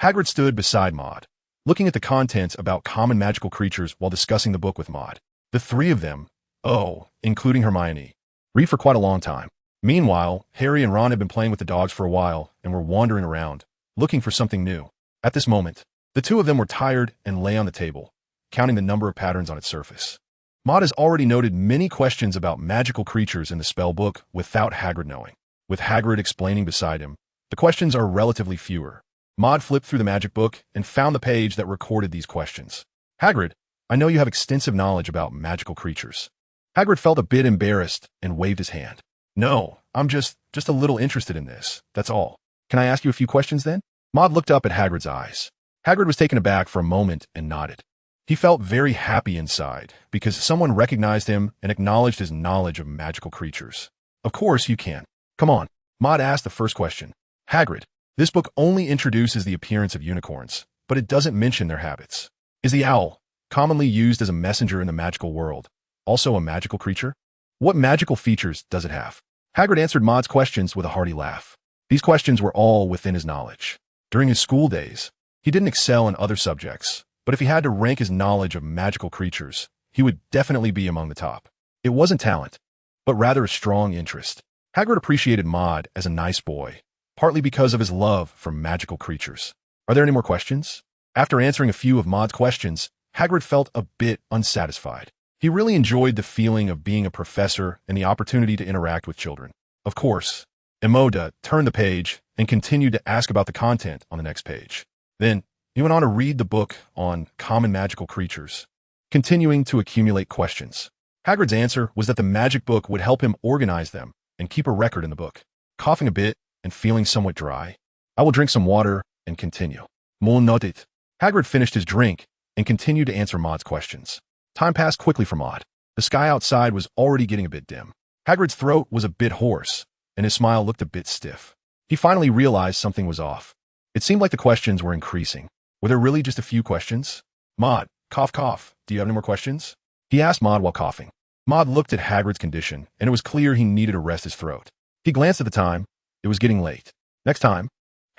Hagrid stood beside Maud, looking at the contents about common magical creatures while discussing the book with Maud. The three of them, including Hermione, read for quite a long time. Meanwhile, Harry and Ron had been playing with the dogs for a while and were wandering around, looking for something new. At this moment, the two of them were tired and lay on the table, counting the number of patterns on its surface. Maud has already noted many questions about magical creatures in the spell book without Hagrid knowing. With Hagrid explaining beside him, the questions are relatively fewer. Maud flipped through the magic book and found the page that recorded these questions. Hagrid, I know you have extensive knowledge about magical creatures. Hagrid felt a bit embarrassed and waved his hand. No, I'm just a little interested in this, that's all. Can I ask you a few questions then? Maud looked up at Hagrid's eyes. Hagrid was taken aback for a moment and nodded. He felt very happy inside because someone recognized him and acknowledged his knowledge of magical creatures. Of course you can. Come on. Maud asked the first question. Hagrid, this book only introduces the appearance of unicorns, but it doesn't mention their habits. Is the owl, commonly used as a messenger in the magical world, Also a magical creature? What magical features does it have? Hagrid answered Maud's questions with a hearty laugh. These questions were all within his knowledge. During his school days, he didn't excel in other subjects, but if he had to rank his knowledge of magical creatures, he would definitely be among the top. It wasn't talent, but rather a strong interest. Hagrid appreciated Maud as a nice boy, partly because of his love for magical creatures. Are there any more questions? After answering a few of Maud's questions, Hagrid felt a bit unsatisfied. He really enjoyed the feeling of being a professor and the opportunity to interact with children. Of course, Emoda turned the page and continued to ask about the content on the next page. Then, he went on to read the book on common magical creatures, continuing to accumulate questions. Hagrid's answer was that the magic book would help him organize them and keep a record in the book. Coughing a bit and feeling somewhat dry, I will drink some water and continue. Mol noted. Hagrid finished his drink and continued to answer Maud's questions. Time passed quickly for Maud. The sky outside was already getting a bit dim. Hagrid's throat was a bit hoarse, and his smile looked a bit stiff. He finally realized something was off. It seemed like the questions were increasing. Were there really just a few questions? Maud, cough cough, do you have any more questions? He asked Maud while coughing. Maud looked at Hagrid's condition, and it was clear he needed to rest his throat. He glanced at the time. It was getting late. Next time.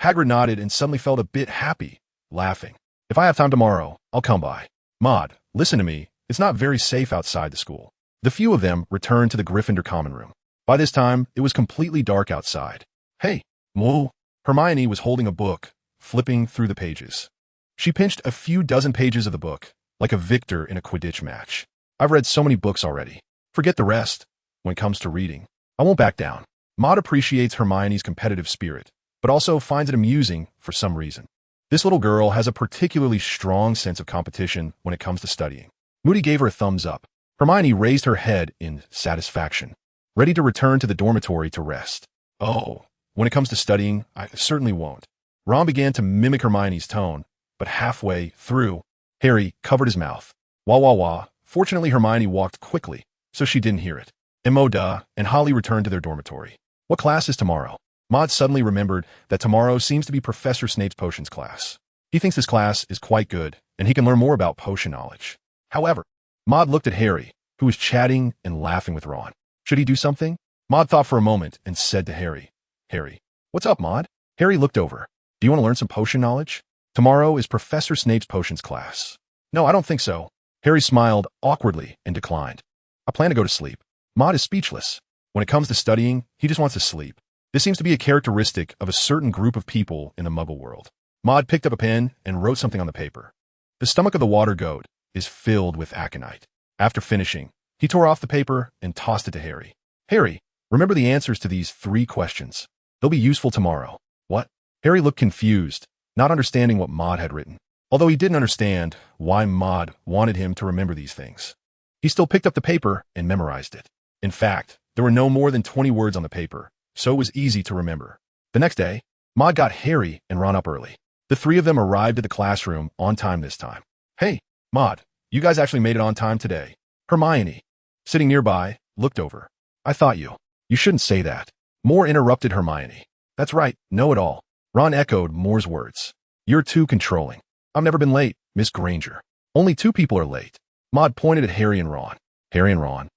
Hagrid nodded and suddenly felt a bit happy, laughing. If I have time tomorrow, I'll come by. Maud, listen to me. It's not very safe outside the school. The few of them returned to the Gryffindor common room. By this time, it was completely dark outside. Hey, Moo. Hermione was holding a book, flipping through the pages. She pinched a few dozen pages of the book, like a victor in a Quidditch match. I've read so many books already. Forget the rest. When it comes to reading, I won't back down. Maud appreciates Hermione's competitive spirit, but also finds it amusing for some reason. This little girl has a particularly strong sense of competition when it comes to studying. Moody gave her a thumbs up. Hermione raised her head in satisfaction, ready to return to the dormitory to rest. Oh, when it comes to studying, I certainly won't. Ron began to mimic Hermione's tone, but halfway through, Harry covered his mouth. Wah wah wah. Fortunately, Hermione walked quickly, so she didn't hear it. Emoda and Holly returned to their dormitory. What class is tomorrow? Maud suddenly remembered that tomorrow seems to be Professor Snape's potions class. He thinks this class is quite good, and he can learn more about potion knowledge. However, Maud looked at Harry, who was chatting and laughing with Ron. Should he do something? Maud thought for a moment and said to Harry, Harry, what's up, Maud? Harry looked over. Do you want to learn some potion knowledge? Tomorrow is Professor Snape's potions class. No, I don't think so. Harry smiled awkwardly and declined. I plan to go to sleep. Maud is speechless. When it comes to studying, he just wants to sleep. This seems to be a characteristic of a certain group of people in the Muggle world. Maud picked up a pen and wrote something on the paper. The stomach of the water goat is filled with aconite. After finishing, he tore off the paper and tossed it to Harry. Harry, remember the answers to these 3 questions. They'll be useful tomorrow. What? Harry looked confused, not understanding what Maud had written, although he didn't understand why Maud wanted him to remember these things. He still picked up the paper and memorized it. In fact, there were no more than 20 words on the paper, so it was easy to remember. The next day, Maud got Harry and Ron up early. The 3 of them arrived at the classroom on time this time. Hey, Maud, you guys actually made it on time today. Hermione, sitting nearby, looked over. I thought you. You shouldn't say that. Moore interrupted Hermione. That's right, know-it-all. Ron echoed Moore's words. You're too controlling. I've never been late, Miss Granger. Only 2 people are late. Maud pointed at Harry and Ron. Harry and Ron.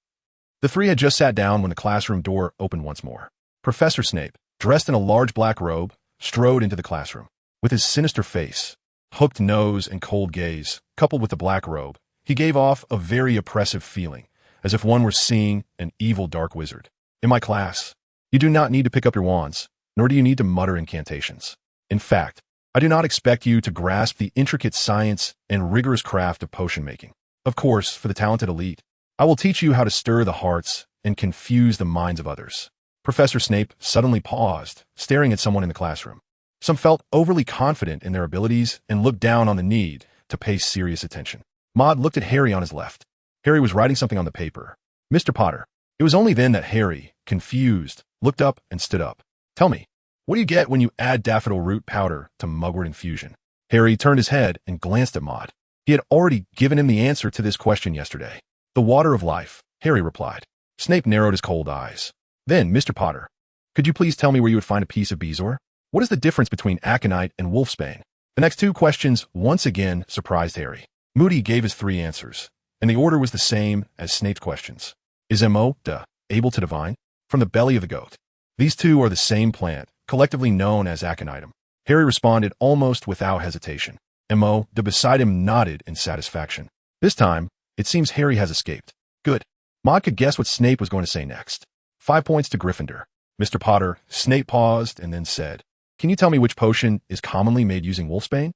The 3 had just sat down when the classroom door opened once more. Professor Snape, dressed in a large black robe, strode into the classroom. With his sinister face, hooked nose, and cold gaze, coupled with the black robe, he gave off a very oppressive feeling, as if one were seeing an evil dark wizard. In my class, you do not need to pick up your wands, nor do you need to mutter incantations. In fact, I do not expect you to grasp the intricate science and rigorous craft of potion making. Of course, for the talented elite, I will teach you how to stir the hearts and confuse the minds of others. Professor Snape suddenly paused, staring at someone in the classroom. Some felt overly confident in their abilities and looked down on the need to pay serious attention. Maud looked at Harry on his left. Harry was writing something on the paper. Mr. Potter. It was only then that Harry, confused, looked up and stood up. Tell me, what do you get when you add daffodil root powder to mugwort infusion? Harry turned his head and glanced at Maud. He had already given him the answer to this question yesterday. The water of life, Harry replied. Snape narrowed his cold eyes. Then, Mr. Potter, could you please tell me where you would find a piece of bezoar? What is the difference between aconite and wolfsbane? The next 2 questions once again surprised Harry. Moody gave his 3 answers, and the order was the same as Snape's questions. Is able to divine? From the belly of the goat. These two are the same plant, collectively known as aconitum. Harry responded almost without hesitation. Beside him nodded in satisfaction. This time, it seems Harry has escaped. Good. Maud could guess what Snape was going to say next. 5 points to Gryffindor. Mr. Potter, Snape paused and then said, "Can you tell me which potion is commonly made using wolfsbane?"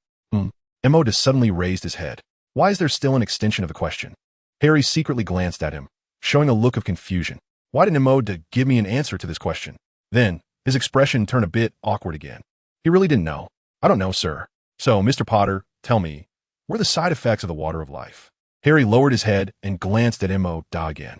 Suddenly raised his head. Why is there still an extension of the question? Harry secretly glanced at him, showing a look of confusion. Why didn't give me an answer to this question? Then, his expression turned a bit awkward again. He really didn't know. I don't know, sir. So, Mr. Potter, tell me, what are the side effects of the water of life? Harry lowered his head and glanced at again.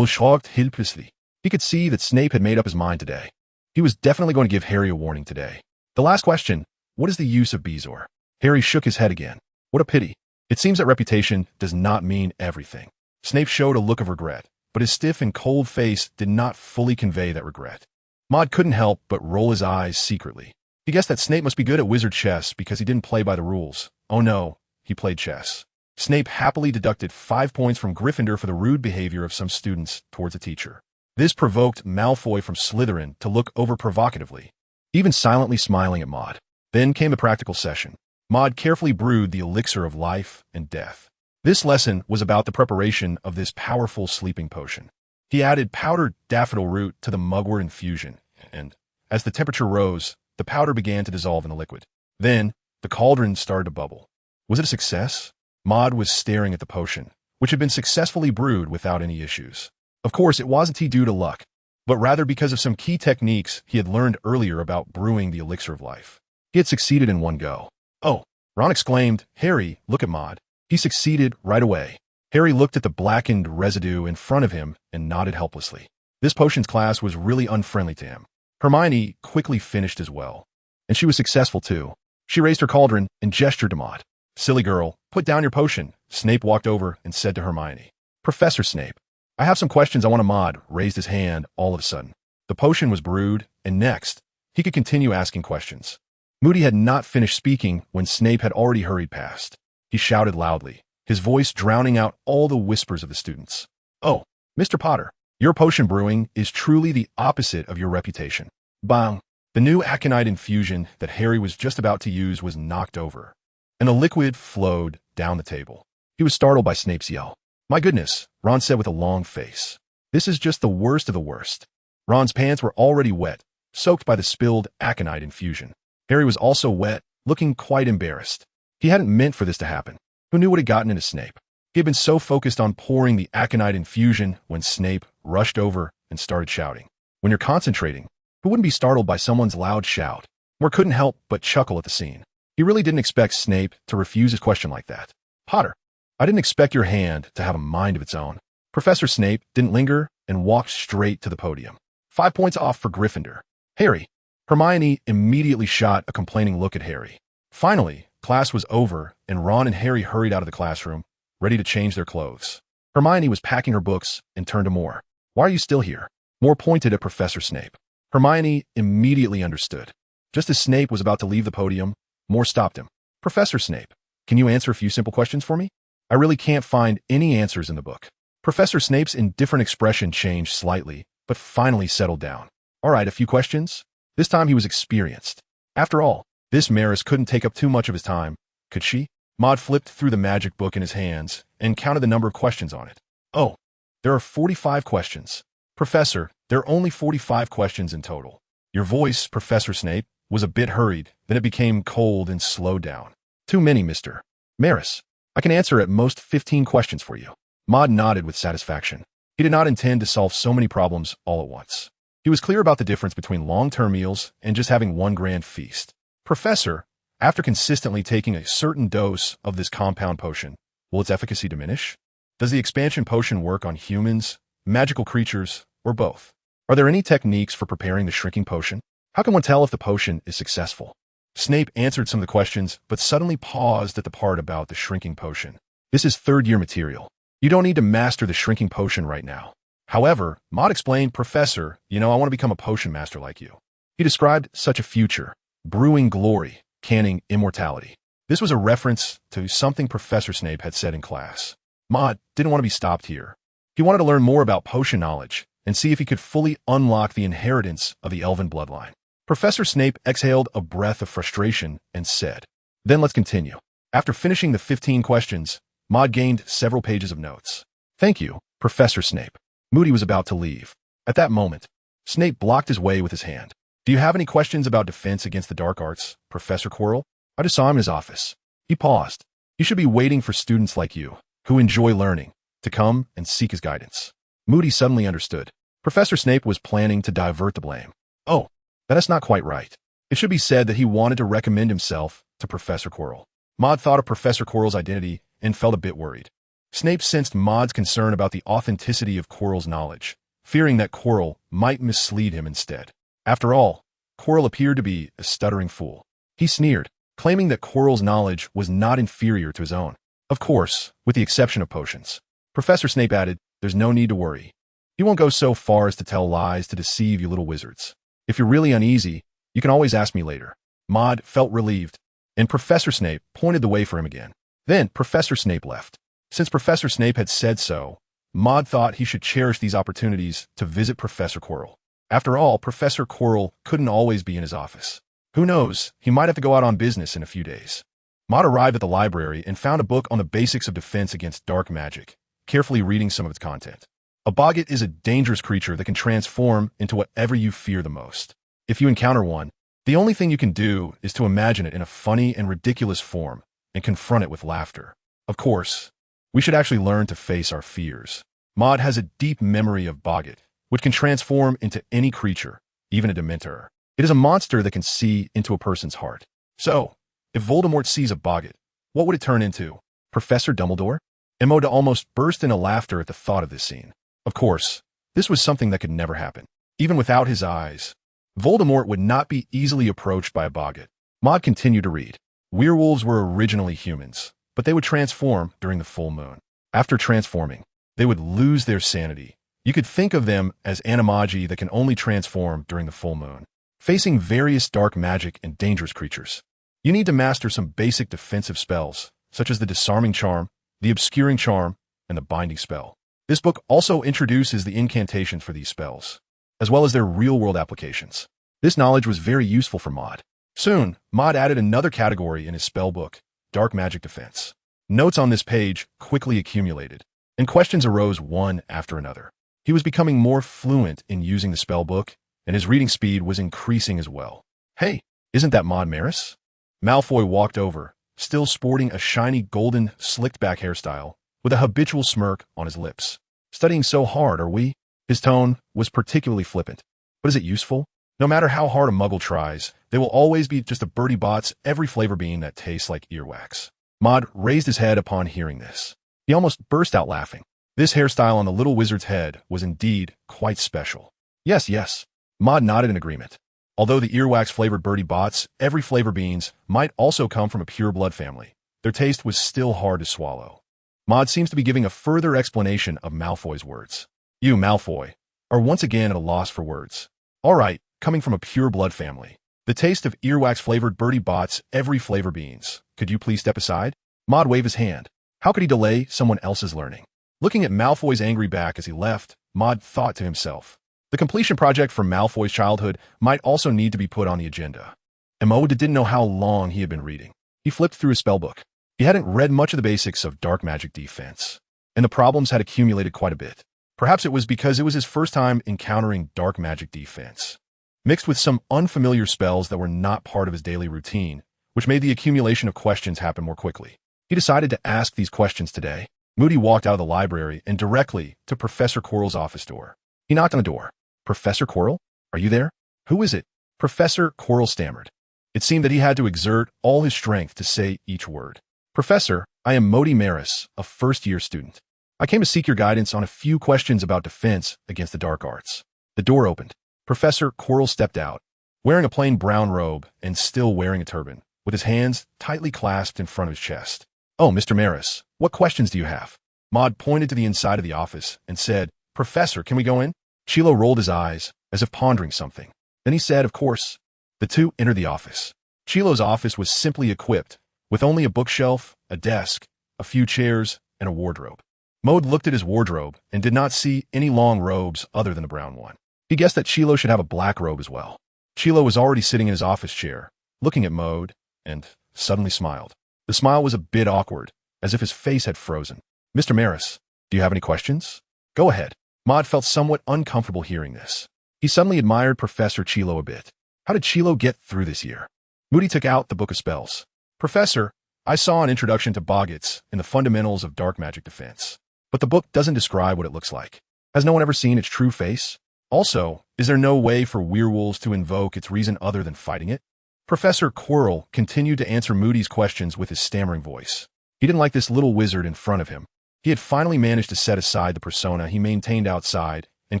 Shrugged helplessly. He could see that Snape had made up his mind today. He was definitely going to give Harry a warning today. The last question, what is the use of Bezoar? Harry shook his head again. What a pity. It seems that reputation does not mean everything. Snape showed a look of regret, but his stiff and cold face did not fully convey that regret. Maud couldn't help but roll his eyes secretly. He guessed that Snape must be good at wizard chess because he didn't play by the rules. Oh no, he played chess. Snape happily deducted 5 points from Gryffindor for the rude behavior of some students towards a teacher. This provoked Malfoy from Slytherin to look over provocatively, even silently smiling at Maud. Then came the practical session. Maud carefully brewed the elixir of life and death. This lesson was about the preparation of this powerful sleeping potion. He added powdered daffodil root to the mugwort infusion, and, as the temperature rose, the powder began to dissolve in the liquid. Then, the cauldron started to bubble. Was it a success? Maud was staring at the potion, which had been successfully brewed without any issues. Of course, it wasn't due to luck, but rather because of some key techniques he had learned earlier about brewing the elixir of life. He had succeeded in one go. Oh, Ron exclaimed, Harry, look at Maud. He succeeded right away. Harry looked at the blackened residue in front of him and nodded helplessly. This potions class was really unfriendly to him. Hermione quickly finished as well, and she was successful too. She raised her cauldron and gestured to Maud. Silly girl, put down your potion. Snape walked over and said to Hermione, Professor Snape, I have some questions I want to. Maud raised his hand all of a sudden. The potion was brewed, and next, he could continue asking questions. Moody had not finished speaking when Snape had already hurried past. He shouted loudly, his voice drowning out all the whispers of the students. Oh, Mr. Potter, your potion brewing is truly the opposite of your reputation. Bang! The new aconite infusion that Harry was just about to use was knocked over, and the liquid flowed down the table. He was startled by Snape's yell. My goodness, Ron said with a long face. This is just the worst of the worst. Ron's pants were already wet, soaked by the spilled aconite infusion. Harry was also wet, looking quite embarrassed. He hadn't meant for this to happen. Who knew what had gotten into Snape? He had been so focused on pouring the aconite infusion when Snape rushed over and started shouting. When you're concentrating, who wouldn't be startled by someone's loud shout? Moore couldn't help but chuckle at the scene. He really didn't expect Snape to refuse his question like that. Potter, I didn't expect your hand to have a mind of its own. Professor Snape didn't linger and walked straight to the podium. 5 points off for Gryffindor. Harry. Hermione immediately shot a complaining look at Harry. Finally, class was over, and Ron and Harry hurried out of the classroom, ready to change their clothes. Hermione was packing her books and turned to Moore. Why are you still here? Moore pointed at Professor Snape. Hermione immediately understood. Just as Snape was about to leave the podium, Moore stopped him. Professor Snape, can you answer a few simple questions for me? I really can't find any answers in the book. Professor Snape's indifferent expression changed slightly, but finally settled down. All right, a few questions? This time he was experienced. After all, this Maris couldn't take up too much of his time, could she? Maud flipped through the magic book in his hands and counted the number of questions on it. Oh, there are 45 questions. Professor, there are only 45 questions in total. Your voice, Professor Snape, was a bit hurried, then it became cold and slowed down. Too many, Mr. Maris. I can answer at most 15 questions for you. Maud nodded with satisfaction. He did not intend to solve so many problems all at once. He was clear about the difference between long-term meals and just having one grand feast. Professor, after consistently taking a certain dose of this compound potion, will its efficacy diminish? Does the expansion potion work on humans, magical creatures, or both? Are there any techniques for preparing the shrinking potion? How can one tell if the potion is successful? Snape answered some of the questions, but suddenly paused at the part about the shrinking potion. This is third-year material. You don't need to master the shrinking potion right now. However, Maud explained, Professor, I want to become a potion master like you. He described such a future, brewing glory, canning immortality. This was a reference to something Professor Snape had said in class. Maud didn't want to be stopped here. He wanted to learn more about potion knowledge and see if he could fully unlock the inheritance of the Elven bloodline. Professor Snape exhaled a breath of frustration and said, "Then let's continue." After finishing the 15 questions, Maud gained several pages of notes. "Thank you, Professor Snape." Moody was about to leave. At that moment, Snape blocked his way with his hand. "Do you have any questions about defense against the dark arts, Professor Quirrell? I just saw him in his office." He paused. "You should be waiting for students like you, who enjoy learning, to come and seek his guidance." Moody suddenly understood. Professor Snape was planning to divert the blame. Oh, that's not quite right. It should be said that he wanted to recommend himself to Professor Quirrell. Maud thought of Professor Quirrell's identity and felt a bit worried. Snape sensed Maud's concern about the authenticity of Quirrell's knowledge, fearing that Quirrell might mislead him instead. After all, Quirrell appeared to be a stuttering fool. He sneered, claiming that Quirrell's knowledge was not inferior to his own. Of course, with the exception of potions. Professor Snape added, "There's no need to worry. He won't go so far as to tell lies to deceive you little wizards. If you're really uneasy, you can always ask me later." Maud felt relieved, and Professor Snape pointed the way for him again. Then Professor Snape left. Since Professor Snape had said so, Maud thought he should cherish these opportunities to visit Professor Quirrell. After all, Professor Quirrell couldn't always be in his office. Who knows, he might have to go out on business in a few days. Maud arrived at the library and found a book on the basics of defense against dark magic, carefully reading some of its content. A boggart is a dangerous creature that can transform into whatever you fear the most. If you encounter one, the only thing you can do is to imagine it in a funny and ridiculous form and confront it with laughter. Of course, we should actually learn to face our fears. Maud has a deep memory of boggart, which can transform into any creature, even a Dementor. It is a monster that can see into a person's heart. So, if Voldemort sees a boggart, what would it turn into? Professor Dumbledore? Emoda almost burst into laughter at the thought of this scene. Of course, this was something that could never happen. Even without his eyes, Voldemort would not be easily approached by a boggart. Maud continued to read. Werewolves were originally humans, but they would transform during the full moon. After transforming, they would lose their sanity. You could think of them as animagi that can only transform during the full moon. Facing various dark magic and dangerous creatures, you need to master some basic defensive spells, such as the disarming charm, the obscuring charm, and the binding spell. This book also introduces the incantations for these spells, as well as their real-world applications. This knowledge was very useful for Maud. Soon, Maud added another category in his spell book, Dark Magic Defense. Notes on this page quickly accumulated, and questions arose one after another. He was becoming more fluent in using the spell book, and his reading speed was increasing as well. "Hey, isn't that Maud Maris?" Malfoy walked over, still sporting a shiny golden slicked-back hairstyle, with a habitual smirk on his lips. "Studying so hard, are we?" His tone was particularly flippant. "But is it useful? No matter how hard a muggle tries, they will always be just a Bertie Bott's every flavor bean that tastes like earwax." Maud raised his head upon hearing this. He almost burst out laughing. This hairstyle on the little wizard's head was indeed quite special. Yes, yes. Maud nodded in agreement. Although the earwax-flavored Bertie Bott's every flavor beans might also come from a pure blood family, their taste was still hard to swallow. Maud seems to be giving a further explanation of Malfoy's words. "You, Malfoy, are once again at a loss for words. All right, coming from a pure blood family. The taste of earwax-flavored Bertie Bott's every flavor beans. Could you please step aside?" Maud waved his hand. How could he delay someone else's learning? Looking at Malfoy's angry back as he left, Maud thought to himself, the completion project from Malfoy's childhood might also need to be put on the agenda. Emoda didn't know how long he had been reading. He flipped through his spellbook. He hadn't read much of the basics of dark magic defense, and the problems had accumulated quite a bit. Perhaps it was because it was his first time encountering dark magic defense, mixed with some unfamiliar spells that were not part of his daily routine, which made the accumulation of questions happen more quickly. He decided to ask these questions today. Moody walked out of the library and directly to Professor Quirrell's office door. He knocked on the door. "Professor Quirrell? Are you there?" "Who is it?" Professor Quirrell stammered. It seemed that he had to exert all his strength to say each word. "Professor, I am Moody Maris, a first-year student. I came to seek your guidance on a few questions about defense against the dark arts." The door opened. Professor Quirrell stepped out, wearing a plain brown robe and still wearing a turban, with his hands tightly clasped in front of his chest. "Oh, Mr. Maris, what questions do you have?" Maud pointed to the inside of the office and said, "Professor, can we go in?" Chilo rolled his eyes, as if pondering something. Then he said, "Of course." The two entered the office. Chilo's office was simply equipped with only a bookshelf, a desk, a few chairs, and a wardrobe. Maud looked at his wardrobe and did not see any long robes other than the brown one. He guessed that Chilo should have a black robe as well. Chilo was already sitting in his office chair, looking at Maud, and suddenly smiled. The smile was a bit awkward, as if his face had frozen. Mr. Maris, do you have any questions? Go ahead. Maud felt somewhat uncomfortable hearing this. He suddenly admired Professor Chilo a bit. How did Chilo get through this year? Moody took out the Book of Spells. Professor, I saw an introduction to Boggets in the fundamentals of dark magic defense. But the book doesn't describe what it looks like. Has no one ever seen its true face? Also, is there no way for werewolves to invoke its reason other than fighting it? Professor Quirrell continued to answer Moody's questions with his stammering voice. He didn't like this little wizard in front of him. He had finally managed to set aside the persona he maintained outside and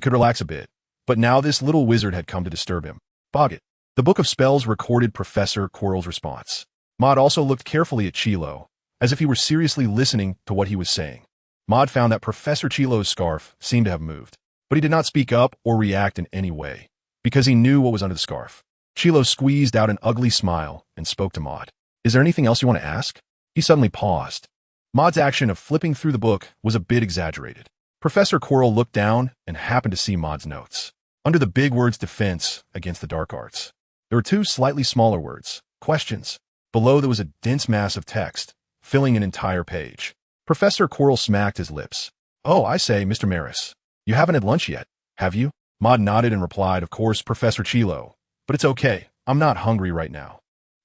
could relax a bit, but now this little wizard had come to disturb him. Boggett. The Book of Spells recorded Professor Quirrell's response. Maud also looked carefully at Chilo, as if he were seriously listening to what he was saying. Maud found that Professor Chilo's scarf seemed to have moved, but he did not speak up or react in any way, because he knew what was under the scarf. Chilo squeezed out an ugly smile and spoke to Maud. Is there anything else you want to ask? He suddenly paused. Maud's action of flipping through the book was a bit exaggerated. Professor Quirrell looked down and happened to see Maud's notes. Under the big words defense against the dark arts, there were two slightly smaller words, questions. Below there was a dense mass of text, filling an entire page. Professor Quirrell smacked his lips. Oh, I say, Mr. Maris, you haven't had lunch yet, have you? Maud nodded and replied, of course, Professor Chilo, but it's okay, I'm not hungry right now.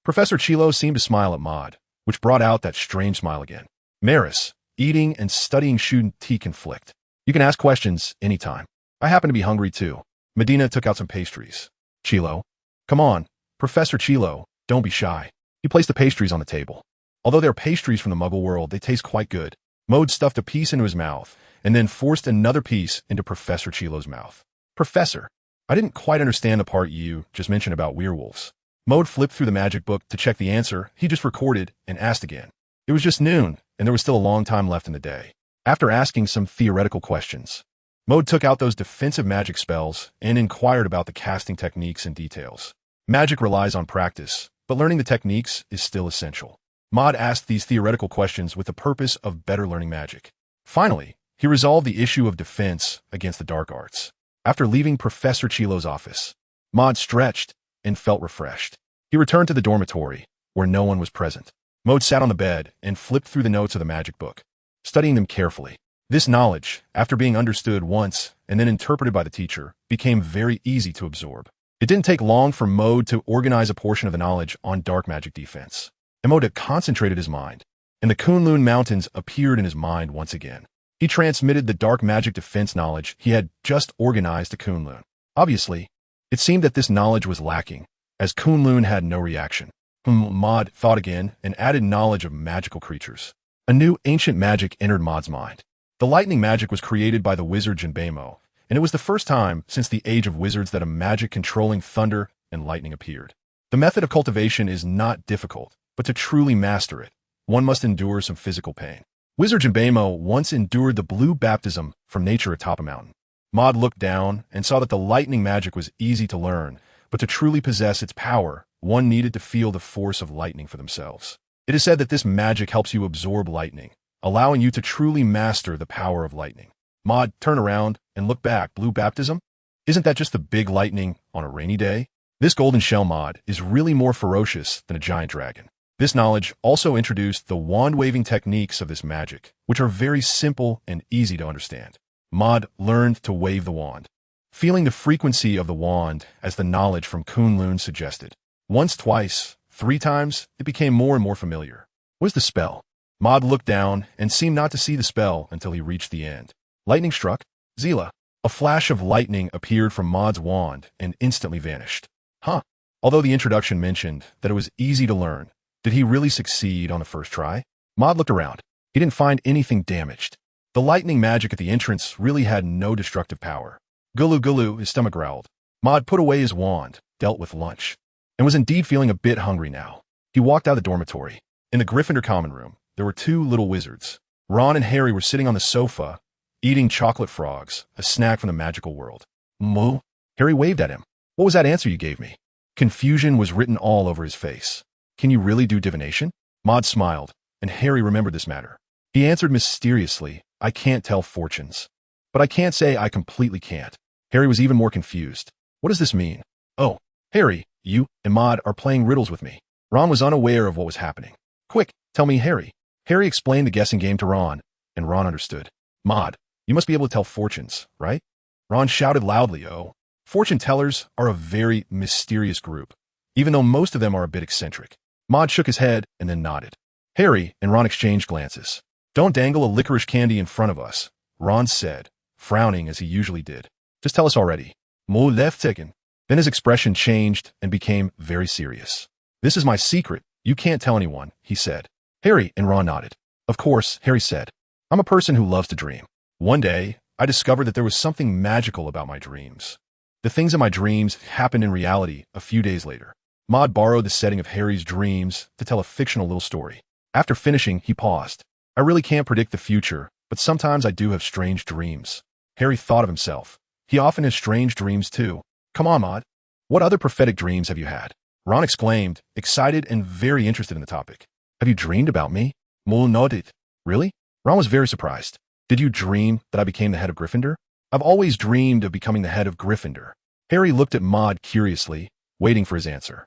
Professor Chilo seemed to smile at Maud, which brought out that strange smile again. Maris, eating and studying shouldn't conflict. You can ask questions anytime. I happen to be hungry too. Medina took out some pastries. Chilo. Come on, Professor Chilo, don't be shy. He placed the pastries on the table. Although they're pastries from the Muggle world, they taste quite good. Maud stuffed a piece into his mouth, and then forced another piece into Professor Chilo's mouth. Professor, I didn't quite understand the part you just mentioned about werewolves. Maud flipped through the magic book to check the answer he just recorded and asked again. It was just noon, and there was still a long time left in the day. After asking some theoretical questions, Maud took out those defensive magic spells and inquired about the casting techniques and details. Magic relies on practice, but learning the techniques is still essential. Maud asked these theoretical questions with the purpose of better learning magic. Finally, he resolved the issue of defense against the dark arts. After leaving Professor Chilo's office, Maud stretched and felt refreshed. He returned to the dormitory, where no one was present. Maud sat on the bed and flipped through the notes of the magic book, studying them carefully. This knowledge, after being understood once and then interpreted by the teacher, became very easy to absorb. It didn't take long for Maud to organize a portion of the knowledge on dark magic defense. Maud had concentrated his mind, and the Kunlun Mountains appeared in his mind once again. He transmitted the dark magic defense knowledge he had just organized to Kunlun. Obviously, it seemed that this knowledge was lacking, as Kunlun had no reaction. Maud thought again and added knowledge of magical creatures. A new ancient magic entered Maud's mind. The lightning magic was created by the wizard Jinbemo, and it was the first time since the Age of Wizards that a magic controlling thunder and lightning appeared. The method of cultivation is not difficult, but to truly master it, one must endure some physical pain. Wizard Jinbemo once endured the blue baptism from nature atop a mountain. Maud looked down and saw that the lightning magic was easy to learn, but to truly possess its power, one needed to feel the force of lightning for themselves. It is said that this magic helps you absorb lightning, allowing you to truly master the power of lightning. Maud turned around and looked back. Blue baptism? Isn't that just the big lightning on a rainy day? This golden shell Maud is really more ferocious than a giant dragon. This knowledge also introduced the wand-waving techniques of this magic, which are very simple and easy to understand. Maud learned to wave the wand, feeling the frequency of the wand as the knowledge from Kunlun suggested. Once, twice, 3 times, it became more and more familiar. What's the spell? Maud looked down and seemed not to see the spell until he reached the end. Lightning struck. Zila. A flash of lightning appeared from Maud's wand and instantly vanished. Huh. Although the introduction mentioned that it was easy to learn, did he really succeed on the first try? Maud looked around. He didn't find anything damaged. The lightning magic at the entrance really had no destructive power. Gulu Gulu, his stomach growled. Maud put away his wand, dealt with lunch, and was indeed feeling a bit hungry now. He walked out of the dormitory. In the Gryffindor common room, there were 2 little wizards. Ron and Harry were sitting on the sofa, eating chocolate frogs, a snack from the magical world. Moo? Harry waved at him. What was that answer you gave me? Confusion was written all over his face. Can you really do divination? Maud smiled, and Harry remembered this matter. He answered mysteriously, I can't tell fortunes. But I can't say I completely can't. Harry was even more confused. What does this mean? Oh, Harry, you and Maud are playing riddles with me. Ron was unaware of what was happening. Quick, tell me, Harry. Harry explained the guessing game to Ron, and Ron understood. Maud, you must be able to tell fortunes, right? Ron shouted loudly, oh. Fortune tellers are a very mysterious group, even though most of them are a bit eccentric. Maud shook his head and then nodded. Harry and Ron exchanged glances. Don't dangle a licorice candy in front of us, Ron said, frowning as he usually did. Just tell us already. Mo left taken. Then his expression changed and became very serious. This is my secret. You can't tell anyone, he said. Harry and Ron nodded. Of course, Harry said. I'm a person who loves to dream. One day, I discovered that there was something magical about my dreams. The things in my dreams happened in reality a few days later. Maud borrowed the setting of Harry's dreams to tell a fictional little story. After finishing, he paused. I really can't predict the future, but sometimes I do have strange dreams. Harry thought of himself. He often has strange dreams too. Come on, Maud. What other prophetic dreams have you had? Ron exclaimed, excited and very interested in the topic. Have you dreamed about me? Mole nodded. Really? Ron was very surprised. Did you dream that I became the head of Gryffindor? I've always dreamed of becoming the head of Gryffindor. Harry looked at Maud curiously, waiting for his answer.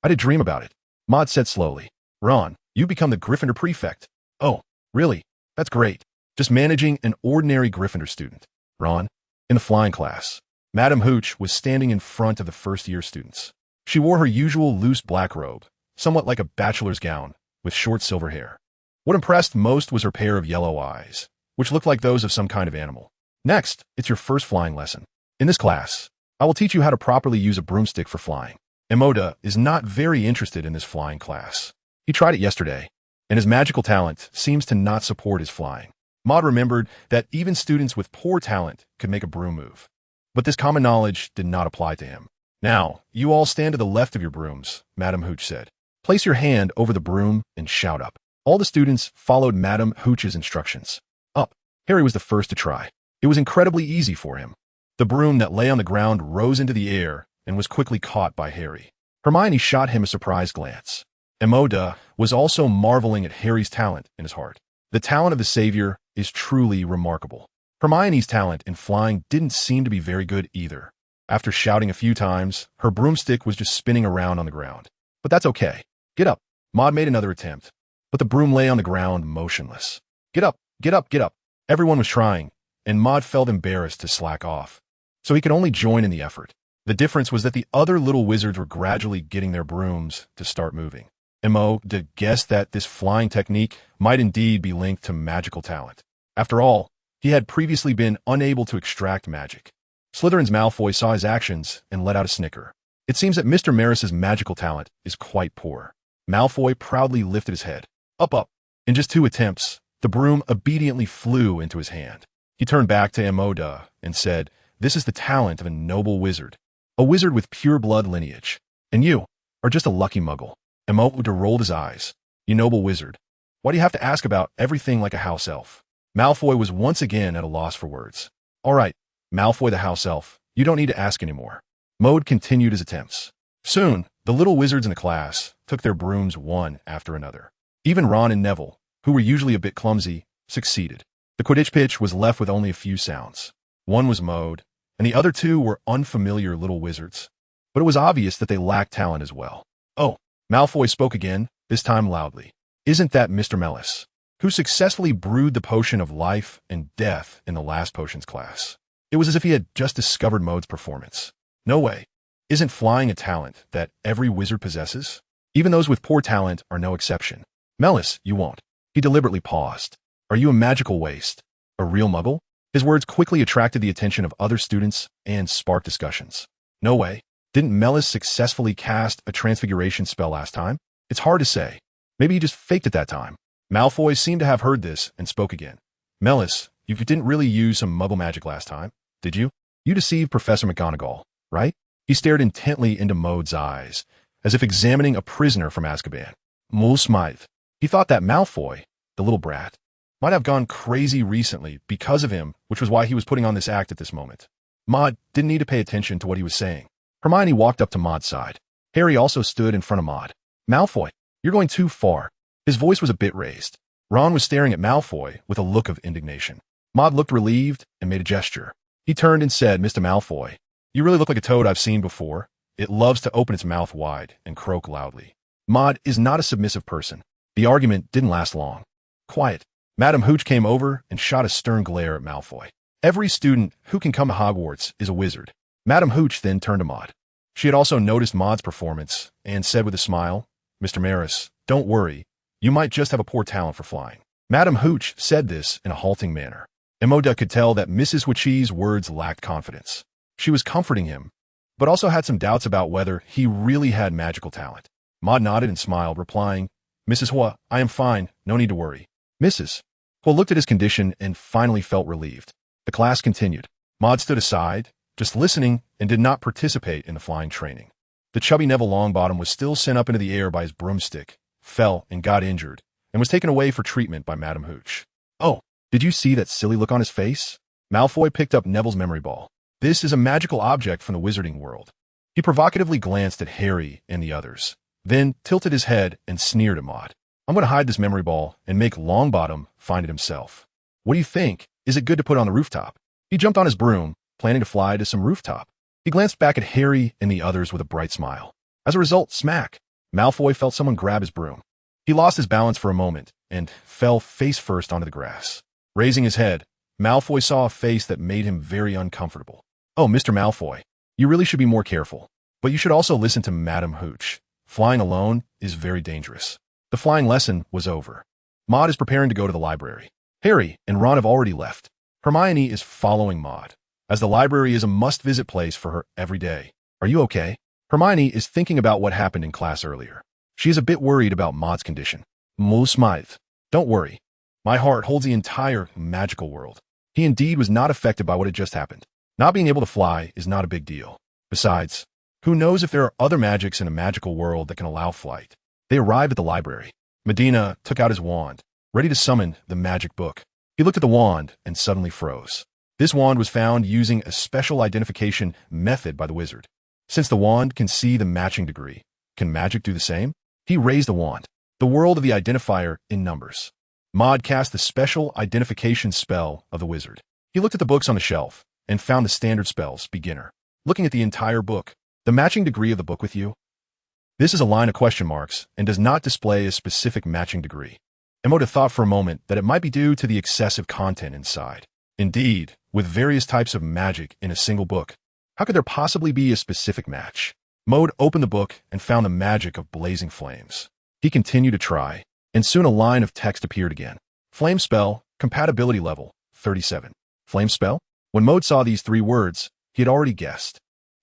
I did dream about it. Maud said slowly. Ron, you become the Gryffindor prefect. Oh, really? That's great. Just managing an ordinary Gryffindor student. Ron, in the flying class, Madame Hooch was standing in front of the first-year students. She wore her usual loose black robe, somewhat like a bachelor's gown, with short silver hair. What impressed most was her pair of yellow eyes, which looked like those of some kind of animal. Next, it's your first flying lesson. In this class, I will teach you how to properly use a broomstick for flying. Emoda is not very interested in this flying class. He tried it yesterday, and his magical talent seems to not support his flying. Maud remembered that even students with poor talent could make a broom move. But this common knowledge did not apply to him. Now, you all stand to the left of your brooms, Madame Hooch said. Place your hand over the broom and shout up. All the students followed Madame Hooch's instructions. Up. Harry was the first to try. It was incredibly easy for him. The broom that lay on the ground rose into the air and was quickly caught by Harry. Hermione shot him a surprised glance. Emoda was also marveling at Harry's talent in his heart. The talent of the Savior is truly remarkable. Hermione's talent in flying didn't seem to be very good either. After shouting a few times, her broomstick was just spinning around on the ground. But that's okay. Get up. Maud made another attempt, but the broom lay on the ground motionless. Get up, get up, get up. Everyone was trying, and Maud felt embarrassed to slack off, so he could only join in the effort. The difference was that the other little wizards were gradually getting their brooms to start moving. Mo did guess that this flying technique might indeed be linked to magical talent. After all, he had previously been unable to extract magic. Slytherin's Malfoy saw his actions and let out a snicker. It seems that Mr. Maris's magical talent is quite poor. Malfoy proudly lifted his head. Up, up. In just 2 attempts, the broom obediently flew into his hand. He turned back to Emoda and said, This is the talent of a noble wizard. A wizard with pure blood lineage. And you are just a lucky muggle. Emoda rolled his eyes. You noble wizard. Why do you have to ask about everything like a house elf? Malfoy was once again at a loss for words. All right, Malfoy the house elf, you don't need to ask anymore. Mode continued his attempts. Soon, the little wizards in the class took their brooms one after another. Even Ron and Neville, who were usually a bit clumsy, succeeded. The Quidditch pitch was left with only a few sounds. One was Mode, and the other 2 were unfamiliar little wizards. But it was obvious that they lacked talent as well. Oh, Malfoy spoke again, this time loudly. Isn't that Mr. Mellis, who successfully brewed the potion of life and death in the last potions class? It was as if he had just discovered Mode's performance. No way. Isn't flying a talent that every wizard possesses? Even those with poor talent are no exception. Mellis, you won't. He deliberately paused. Are you a magical waste? A real muggle? His words quickly attracted the attention of other students and sparked discussions. No way. Didn't Mellis successfully cast a transfiguration spell last time? It's hard to say. Maybe he just faked it that time. Malfoy seemed to have heard this and spoke again. Mellis, you didn't really use some muggle magic last time, did you? You deceived Professor McGonagall, right? He stared intently into Mode's eyes, as if examining a prisoner from Azkaban. Mole smiled. He thought that Malfoy, the little brat, might have gone crazy recently because of him, which was why he was putting on this act at this moment. Maud didn't need to pay attention to what he was saying. Hermione walked up to Maud's side. Harry also stood in front of Maud. Malfoy, you're going too far. His voice was a bit raised. Ron was staring at Malfoy with a look of indignation. Maud looked relieved and made a gesture. He turned and said, Mr. Malfoy, you really look like a toad I've seen before. It loves to open its mouth wide and croak loudly. Maud is not a submissive person. The argument didn't last long. Quiet. Madam Hooch came over and shot a stern glare at Malfoy. Every student who can come to Hogwarts is a wizard. Madam Hooch then turned to Maud. She had also noticed Maud's performance and said with a smile, Mr. Maris, don't worry. You might just have a poor talent for flying. Madam Hooch said this in a halting manner. Emoda could tell that Mrs. Witchy's words lacked confidence. She was comforting him, but also had some doubts about whether he really had magical talent. Maud nodded and smiled, replying, Mrs. Hua, I am fine. No need to worry. Mrs. Hua looked at his condition and finally felt relieved. The class continued. Maud stood aside, just listening, and did not participate in the flying training. The chubby Neville Longbottom was still sent up into the air by his broomstick, fell and got injured, and was taken away for treatment by Madam Hooch. Oh, did you see that silly look on his face? Malfoy picked up Neville's memory ball. This is a magical object from the wizarding world. He provocatively glanced at Harry and the others, then tilted his head and sneered at Maud. I'm going to hide this memory ball and make Longbottom find it himself. What do you think? Is it good to put on the rooftop? He jumped on his broom, planning to fly to some rooftop. He glanced back at Harry and the others with a bright smile. As a result, smack! Malfoy felt someone grab his broom. He lost his balance for a moment and fell face first onto the grass. Raising his head, Malfoy saw a face that made him very uncomfortable. Oh, Mr. Malfoy, you really should be more careful. But you should also listen to Madam Hooch. Flying alone is very dangerous. The flying lesson was over. Maud is preparing to go to the library. Harry and Ron have already left. Hermione is following Maud, as the library is a must-visit place for her every day. Are you okay? Hermione is thinking about what happened in class earlier. She is a bit worried about Maud's condition. Moo Smythe. Don't worry. My heart holds the entire magical world. He indeed was not affected by what had just happened. Not being able to fly is not a big deal. Besides, who knows if there are other magics in a magical world that can allow flight? They arrived at the library. Medina took out his wand, ready to summon the magic book. He looked at the wand and suddenly froze. This wand was found using a special identification method by the wizard. Since the wand can see the matching degree, can magic do the same? He raised the wand, the world of the identifier in numbers. Maud cast the special identification spell of the wizard. He looked at the books on the shelf and found the standard spells, beginner. Looking at the entire book, the matching degree of the book with you? This is a line of question marks and does not display a specific matching degree. Emoda thought for a moment that it might be due to the excessive content inside. Indeed, with various types of magic in a single book, how could there possibly be a specific match? Maud opened the book and found the magic of blazing flames. He continued to try, and soon a line of text appeared again. Flame spell, compatibility level, 37. Flame spell? When Maud saw these 3 words, he had already guessed.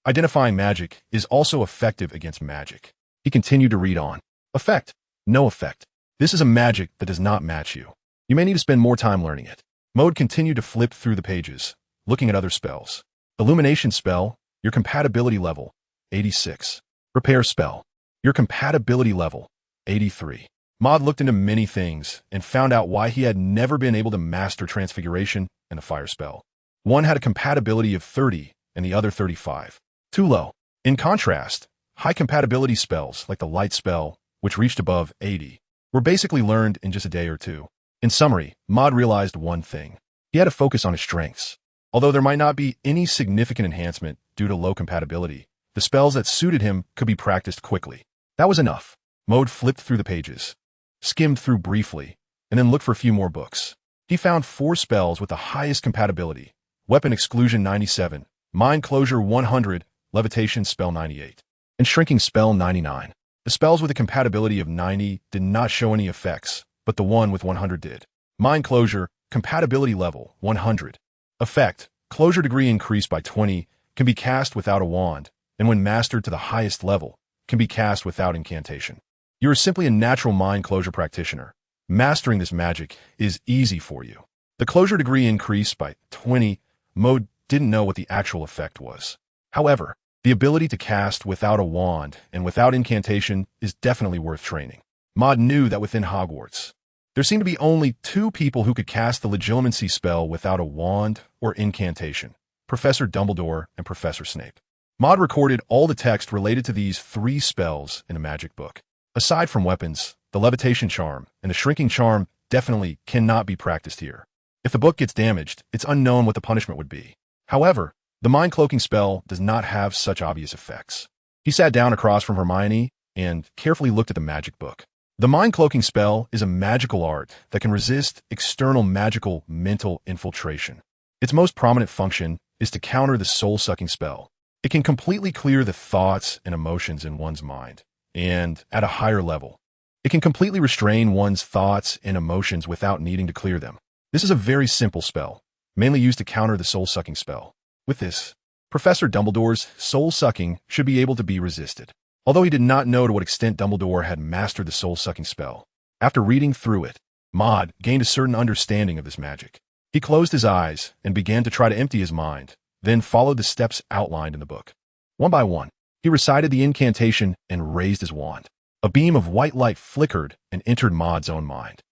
Identifying magic is also effective against magic. He continued to read on. Effect. No effect. This is a magic that does not match you. You may need to spend more time learning it. Maud continued to flip through the pages, looking at other spells. Illumination spell, your compatibility level, 86. Repair spell, your compatibility level, 83. Maud looked into many things and found out why he had never been able to master Transfiguration and the fire spell. One had a compatibility of 30 and the other 35. Too low. In contrast, high compatibility spells like the light spell, which reached above 80, were basically learned in just a day or two. In summary, Maud realized one thing. He had to focus on his strengths. Although there might not be any significant enhancement due to low compatibility, the spells that suited him could be practiced quickly. That was enough. Maud flipped through the pages, skimmed through briefly, and then looked for a few more books. He found 4 spells with the highest compatibility: Weapon Exclusion 97, Mind Closure 100, Levitation Spell 98, and Shrinking Spell 99. The spells with a compatibility of 90 did not show any effects, but the one with 100 did. Mind Closure, compatibility level, 100. Effect, closure degree increased by 20, can be cast without a wand, and when mastered to the highest level, can be cast without incantation. You are simply a natural mind closure practitioner. Mastering this magic is easy for you. The closure degree increased by 20. Maud didn't know what the actual effect was. However, the ability to cast without a wand and without incantation is definitely worth training. Maud knew that within Hogwarts, there seemed to be only 2 people who could cast the legilimency spell without a wand or incantation: Professor Dumbledore and Professor Snape. Maud recorded all the text related to these 3 spells in a magic book. Aside from weapons, the levitation charm and the shrinking charm definitely cannot be practiced here. If the book gets damaged, it's unknown what the punishment would be. However, the mind-cloaking spell does not have such obvious effects. He sat down across from Hermione and carefully looked at the magic book. The mind-cloaking spell is a magical art that can resist external magical mental infiltration. Its most prominent function is to counter the soul-sucking spell. It can completely clear the thoughts and emotions in one's mind, and at a higher level, it can completely restrain one's thoughts and emotions without needing to clear them. This is a very simple spell, mainly used to counter the soul-sucking spell. With this, Professor Dumbledore's soul-sucking should be able to be resisted. Although he did not know to what extent Dumbledore had mastered the soul-sucking spell, after reading through it, Maud gained a certain understanding of this magic. He closed his eyes and began to try to empty his mind, then followed the steps outlined in the book. One by one, he recited the incantation and raised his wand. A beam of white light flickered and entered Maud's own mind.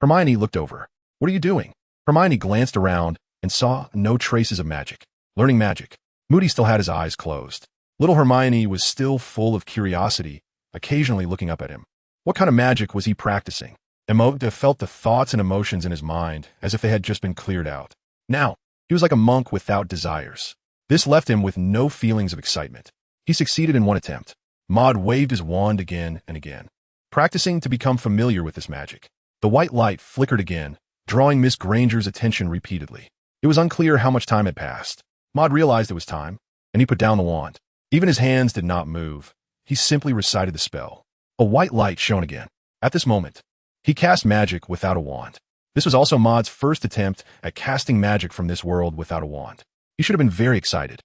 Hermione looked over. "What are you doing?" Hermione glanced around and saw no traces of magic. Learning magic. Moody still had his eyes closed. Little Hermione was still full of curiosity, occasionally looking up at him. What kind of magic was he practicing? Emoda felt the thoughts and emotions in his mind as if they had just been cleared out. Now, he was like a monk without desires. This left him with no feelings of excitement. He succeeded in one attempt. Maud waved his wand again and again, practicing to become familiar with this magic. The white light flickered again, drawing Miss Granger's attention repeatedly. It was unclear how much time had passed. Maud realized it was time, and he put down the wand. Even his hands did not move. He simply recited the spell. A white light shone again. At this moment, he cast magic without a wand. This was also Maud's first attempt at casting magic from this world without a wand. He should have been very excited.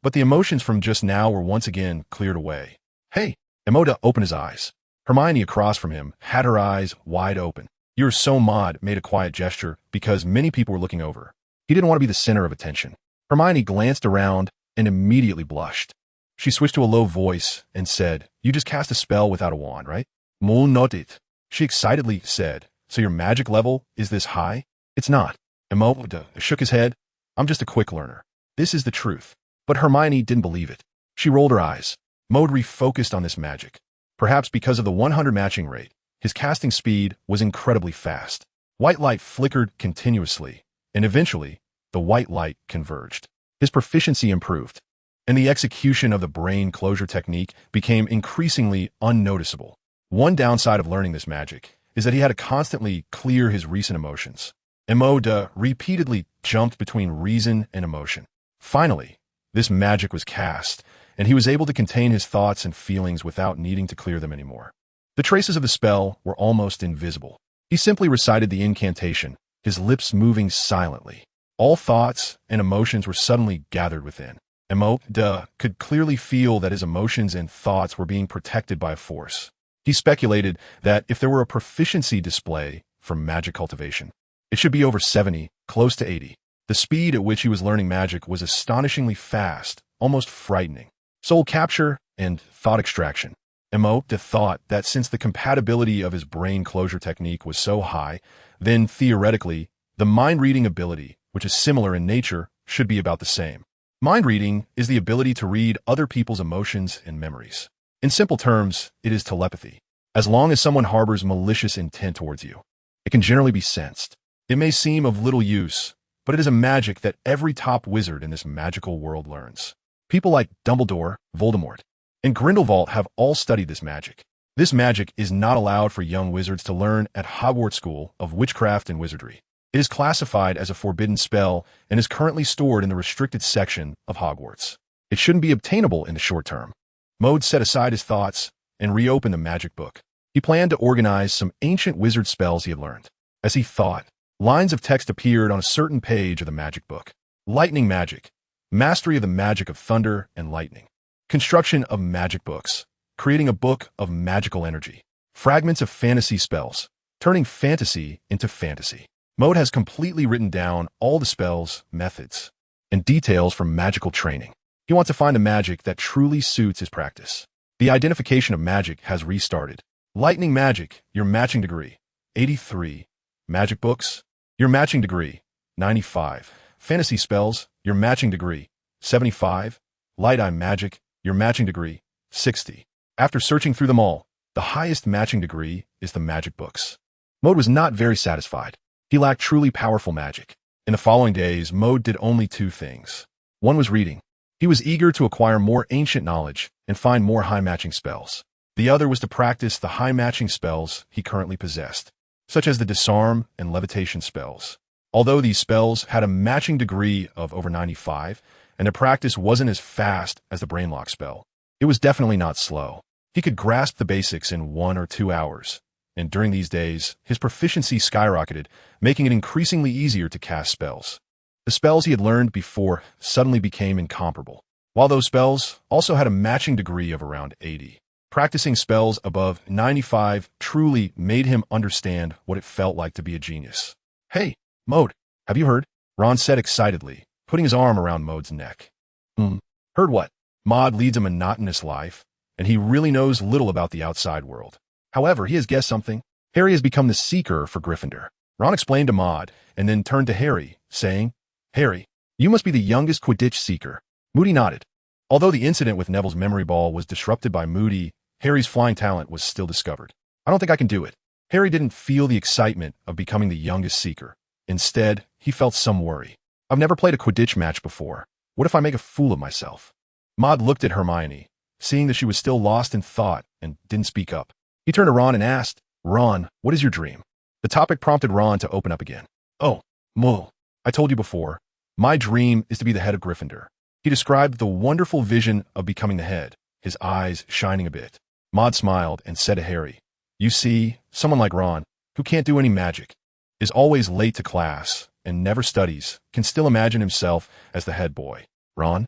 But the emotions from just now were once again cleared away. "Hey!" Emoda opened his eyes. Hermione across from him had her eyes wide open. "You're so." Maud made a quiet gesture because many people were looking over. He didn't want to be the center of attention. Hermione glanced around and immediately blushed. She switched to a low voice and said, "You just cast a spell without a wand, right?" "Mo nodded." She excitedly said, "So your magic level is this high?" "It's not." Emoda shook his head. "I'm just a quick learner. This is the truth." But Hermione didn't believe it. She rolled her eyes. Maud refocused on this magic. Perhaps because of the 100 matching rate, his casting speed was incredibly fast. White light flickered continuously, and eventually, the white light converged. His proficiency improved, and the execution of the brain closure technique became increasingly unnoticeable. One downside of learning this magic is that he had to constantly clear his recent emotions. Emoda repeatedly jumped between reason and emotion. Finally, this magic was cast, and he was able to contain his thoughts and feelings without needing to clear them anymore. The traces of the spell were almost invisible. He simply recited the incantation, his lips moving silently. All thoughts and emotions were suddenly gathered within. Emoda could clearly feel that his emotions and thoughts were being protected by a force. He speculated that if there were a proficiency display for magic cultivation, it should be over 70, close to 80. The speed at which he was learning magic was astonishingly fast, almost frightening. Soul capture and thought extraction. Emoda thought that since the compatibility of his brain closure technique was so high, then theoretically, the mind-reading ability, which is similar in nature, should be about the same. Mind-reading is the ability to read other people's emotions and memories. In simple terms, it is telepathy. As long as someone harbors malicious intent towards you, it can generally be sensed. It may seem of little use, but it is a magic that every top wizard in this magical world learns. People like Dumbledore, Voldemort, and Grindelwald have all studied this magic. This magic is not allowed for young wizards to learn at Hogwarts School of Witchcraft and Wizardry. It is classified as a forbidden spell and is currently stored in the restricted section of Hogwarts. It shouldn't be obtainable in the short term. Maud set aside his thoughts and reopened the magic book. He planned to organize some ancient wizard spells he had learned. As he thought, lines of text appeared on a certain page of the magic book. Lightning magic. Mastery of the magic of thunder and lightning. Construction of magic books. Creating a book of magical energy. Fragments of fantasy spells. Turning fantasy into fantasy. Maud has completely written down all the spells, methods, and details from magical training. He wants to find a magic that truly suits his practice. The identification of magic has restarted. Lightning magic, your matching degree, 83. Magic books, your matching degree, 95. Fantasy spells, your matching degree, 75. Light eye magic, your matching degree, 60. After searching through them all, the highest matching degree is the magic books. Maud was not very satisfied. He lacked truly powerful magic. In the following days, Mode did only two things. One was reading. He was eager to acquire more ancient knowledge and find more high-matching spells. The other was to practice the high-matching spells he currently possessed, such as the disarm and levitation spells. Although these spells had a matching degree of over 95, and their practice wasn't as fast as the brainlock spell, it was definitely not slow. He could grasp the basics in 1 or 2 hours, and during these days, his proficiency skyrocketed, making it increasingly easier to cast spells. The spells he had learned before suddenly became incomparable, while those spells also had a matching degree of around 80. Practicing spells above 95 truly made him understand what it felt like to be a genius. "Hey, Mode, have you heard?" Ron said excitedly, putting his arm around Mode's neck. Heard what?" Maud leads a monotonous life, and he really knows little about the outside world. However, he has guessed something. Harry has become the Seeker for Gryffindor. Ron explained to Maud, and then turned to Harry, saying, "Harry, you must be the youngest Quidditch Seeker." Moody nodded. Although the incident with Neville's memory ball was disrupted by Moody, Harry's flying talent was still discovered. "I don't think I can do it." Harry didn't feel the excitement of becoming the youngest Seeker. Instead, he felt some worry. "I've never played a Quidditch match before. What if I make a fool of myself?" Maud looked at Hermione, seeing that she was still lost in thought, and didn't speak up. He turned to Ron and asked, "Ron, what is your dream?" The topic prompted Ron to open up again. "Oh, Mole, I told you before, my dream is to be the head of Gryffindor." He described the wonderful vision of becoming the head, his eyes shining a bit. Maud smiled and said to Harry, "You see, someone like Ron, who can't do any magic, is always late to class, and never studies, can still imagine himself as the head boy." "Ron?"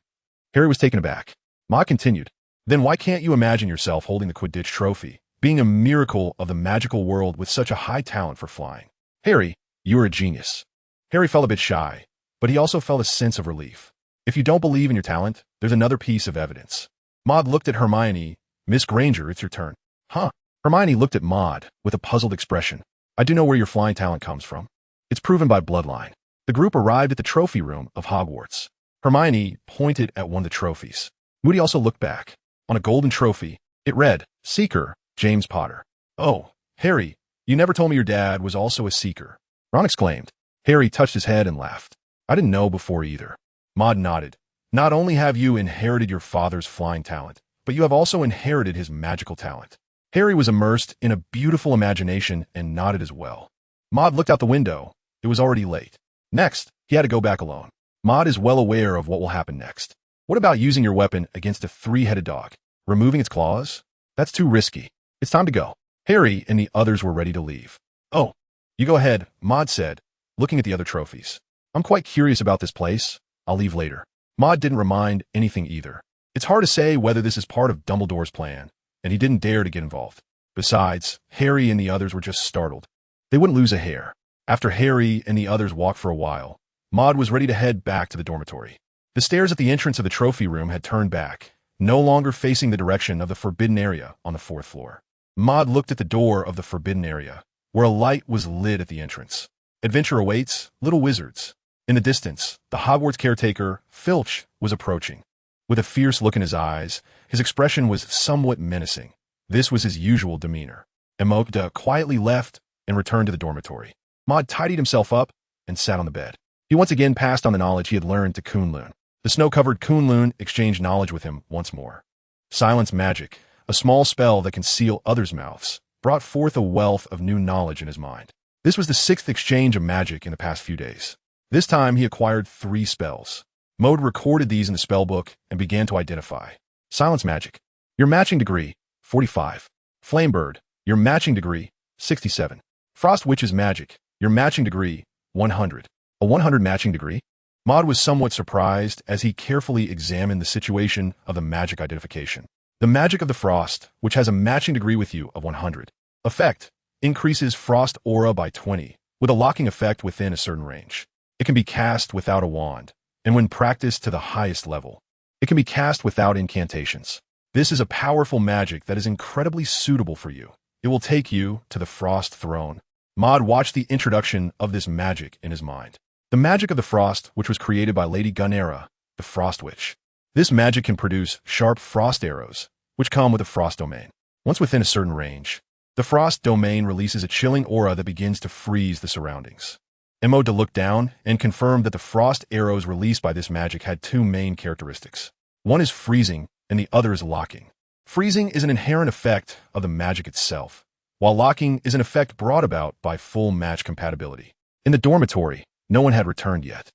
Harry was taken aback. Maud continued, "Then why can't you imagine yourself holding the Quidditch trophy, being a miracle of the magical world with such a high talent for flying?" "Harry, you are a genius." Harry felt a bit shy, but he also felt a sense of relief. "If you don't believe in your talent, there's another piece of evidence." Maud looked at Hermione. "Miss Granger, it's your turn." "Huh?" Hermione looked at Maud with a puzzled expression. "I do know where your flying talent comes from. It's proven by bloodline." The group arrived at the trophy room of Hogwarts. Hermione pointed at one of the trophies. Moody also looked back. On a golden trophy, it read, "Seeker, James Potter." "Oh, Harry, you never told me your dad was also a Seeker," Ron exclaimed. Harry touched his head and laughed. "I didn't know before either." Maud nodded. "Not only have you inherited your father's flying talent, but you have also inherited his magical talent." Harry was immersed in a beautiful imagination and nodded as well. Maud looked out the window. It was already late. Next, he had to go back alone. Maud is well aware of what will happen next. "What about using your weapon against a 3-headed dog? Removing its claws? That's too risky. It's time to go." Harry and the others were ready to leave. "Oh, you go ahead," Maud said, looking at the other trophies. "I'm quite curious about this place. I'll leave later." Maud didn't remind anything either. It's hard to say whether this is part of Dumbledore's plan, and he didn't dare to get involved. Besides, Harry and the others were just startled. They wouldn't lose a hair. After Harry and the others walked for a while, Maud was ready to head back to the dormitory. The stairs at the entrance of the trophy room had turned back, no longer facing the direction of the forbidden area on the 4th floor. Maud looked at the door of the forbidden area, where a light was lit at the entrance. "Adventure awaits, little wizards." In the distance, the Hogwarts caretaker, Filch, was approaching. With a fierce look in his eyes, his expression was somewhat menacing. This was his usual demeanor. Emokda quietly left and returned to the dormitory. Maud tidied himself up and sat on the bed. He once again passed on the knowledge he had learned to Kunlun. The snow-covered Kunlun exchanged knowledge with him once more. Silence magic, a small spell that can seal others' mouths, brought forth a wealth of new knowledge in his mind. This was the 6th exchange of magic in the past few days. This time he acquired 3 spells. Mode recorded these in the spellbook and began to identify. Silence magic. Your matching degree, 45. Flamebird. Your matching degree, 67. Frost Witch's magic. Your matching degree, 100. A 100 matching degree? Maud was somewhat surprised as he carefully examined the situation of the magic identification. The magic of the Frost, which has a matching degree with you of 100. Effect. Increases Frost aura by 20, with a locking effect within a certain range. It can be cast without a wand, and when practiced to the highest level, it can be cast without incantations. This is a powerful magic that is incredibly suitable for you. It will take you to the Frost Throne. Maud watched the introduction of this magic in his mind. The magic of the Frost, which was created by Lady Gunnera, the Frost Witch. This magic can produce sharp frost arrows, which come with a frost domain. Once within a certain range, the frost domain releases a chilling aura that begins to freeze the surroundings. Maud looked down and confirmed that the frost arrows released by this magic had two main characteristics. One is freezing, and the other is locking. Freezing is an inherent effect of the magic itself, while locking is an effect brought about by full match compatibility. In the dormitory, no one had returned yet.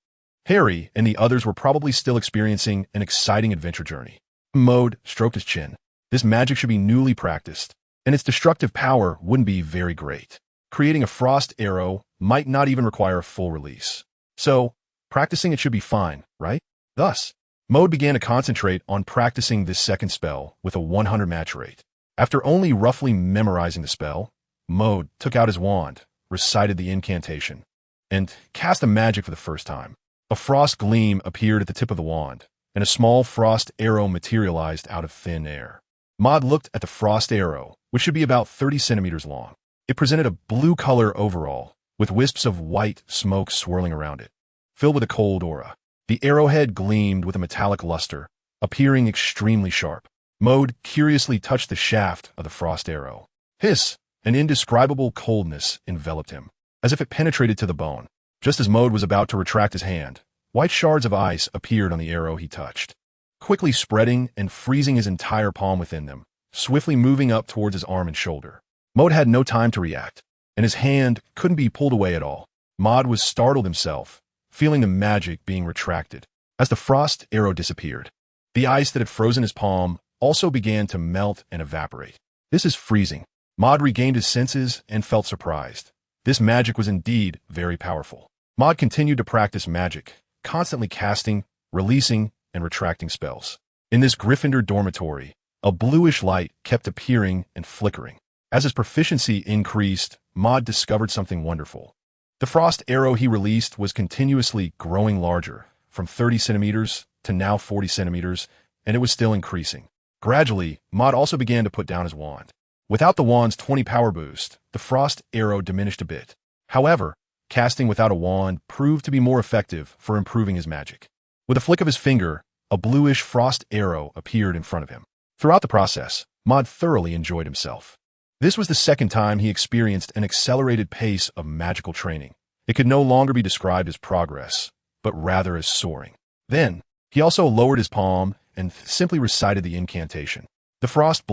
Harry and the others were probably still experiencing an exciting adventure journey. Maud stroked his chin. This magic should be newly practiced, and its destructive power wouldn't be very great. Creating a frost arrow might not even require a full release. So, practicing it should be fine, right? Thus, Maud began to concentrate on practicing this second spell with a 100 match rate. After only roughly memorizing the spell, Maud took out his wand, recited the incantation, and cast a magic for the first time. A frost gleam appeared at the tip of the wand, and a small frost arrow materialized out of thin air. Maud looked at the frost arrow, which should be about 30 centimeters long. It presented a blue color overall, with wisps of white smoke swirling around it, filled with a cold aura. The arrowhead gleamed with a metallic luster, appearing extremely sharp. Maud curiously touched the shaft of the frost arrow. Hiss! An indescribable coldness enveloped him, as if it penetrated to the bone. Just as Maud was about to retract his hand, white shards of ice appeared on the arrow he touched, quickly spreading and freezing his entire palm within them, swiftly moving up towards his arm and shoulder. Maud had no time to react, and his hand couldn't be pulled away at all. Maud was startled himself, feeling the magic being retracted. As the frost arrow disappeared, the ice that had frozen his palm also began to melt and evaporate. This is freezing. Maud regained his senses and felt surprised. This magic was indeed very powerful. Maud continued to practice magic, constantly casting, releasing, and retracting spells. In this Gryffindor dormitory, a bluish light kept appearing and flickering. As his proficiency increased, Maud discovered something wonderful. The frost arrow he released was continuously growing larger, from 30 centimeters to now 40 centimeters, and it was still increasing. Gradually, Maud also began to put down his wand. Without the wand's 20 power boost, the frost arrow diminished a bit. However, casting without a wand proved to be more effective for improving his magic. With a flick of his finger, a bluish frost arrow appeared in front of him. Throughout the process, Maud thoroughly enjoyed himself. This was the second time he experienced an accelerated pace of magical training. It could no longer be described as progress, but rather as soaring. Then, he also lowered his palm and simply recited the incantation. The frost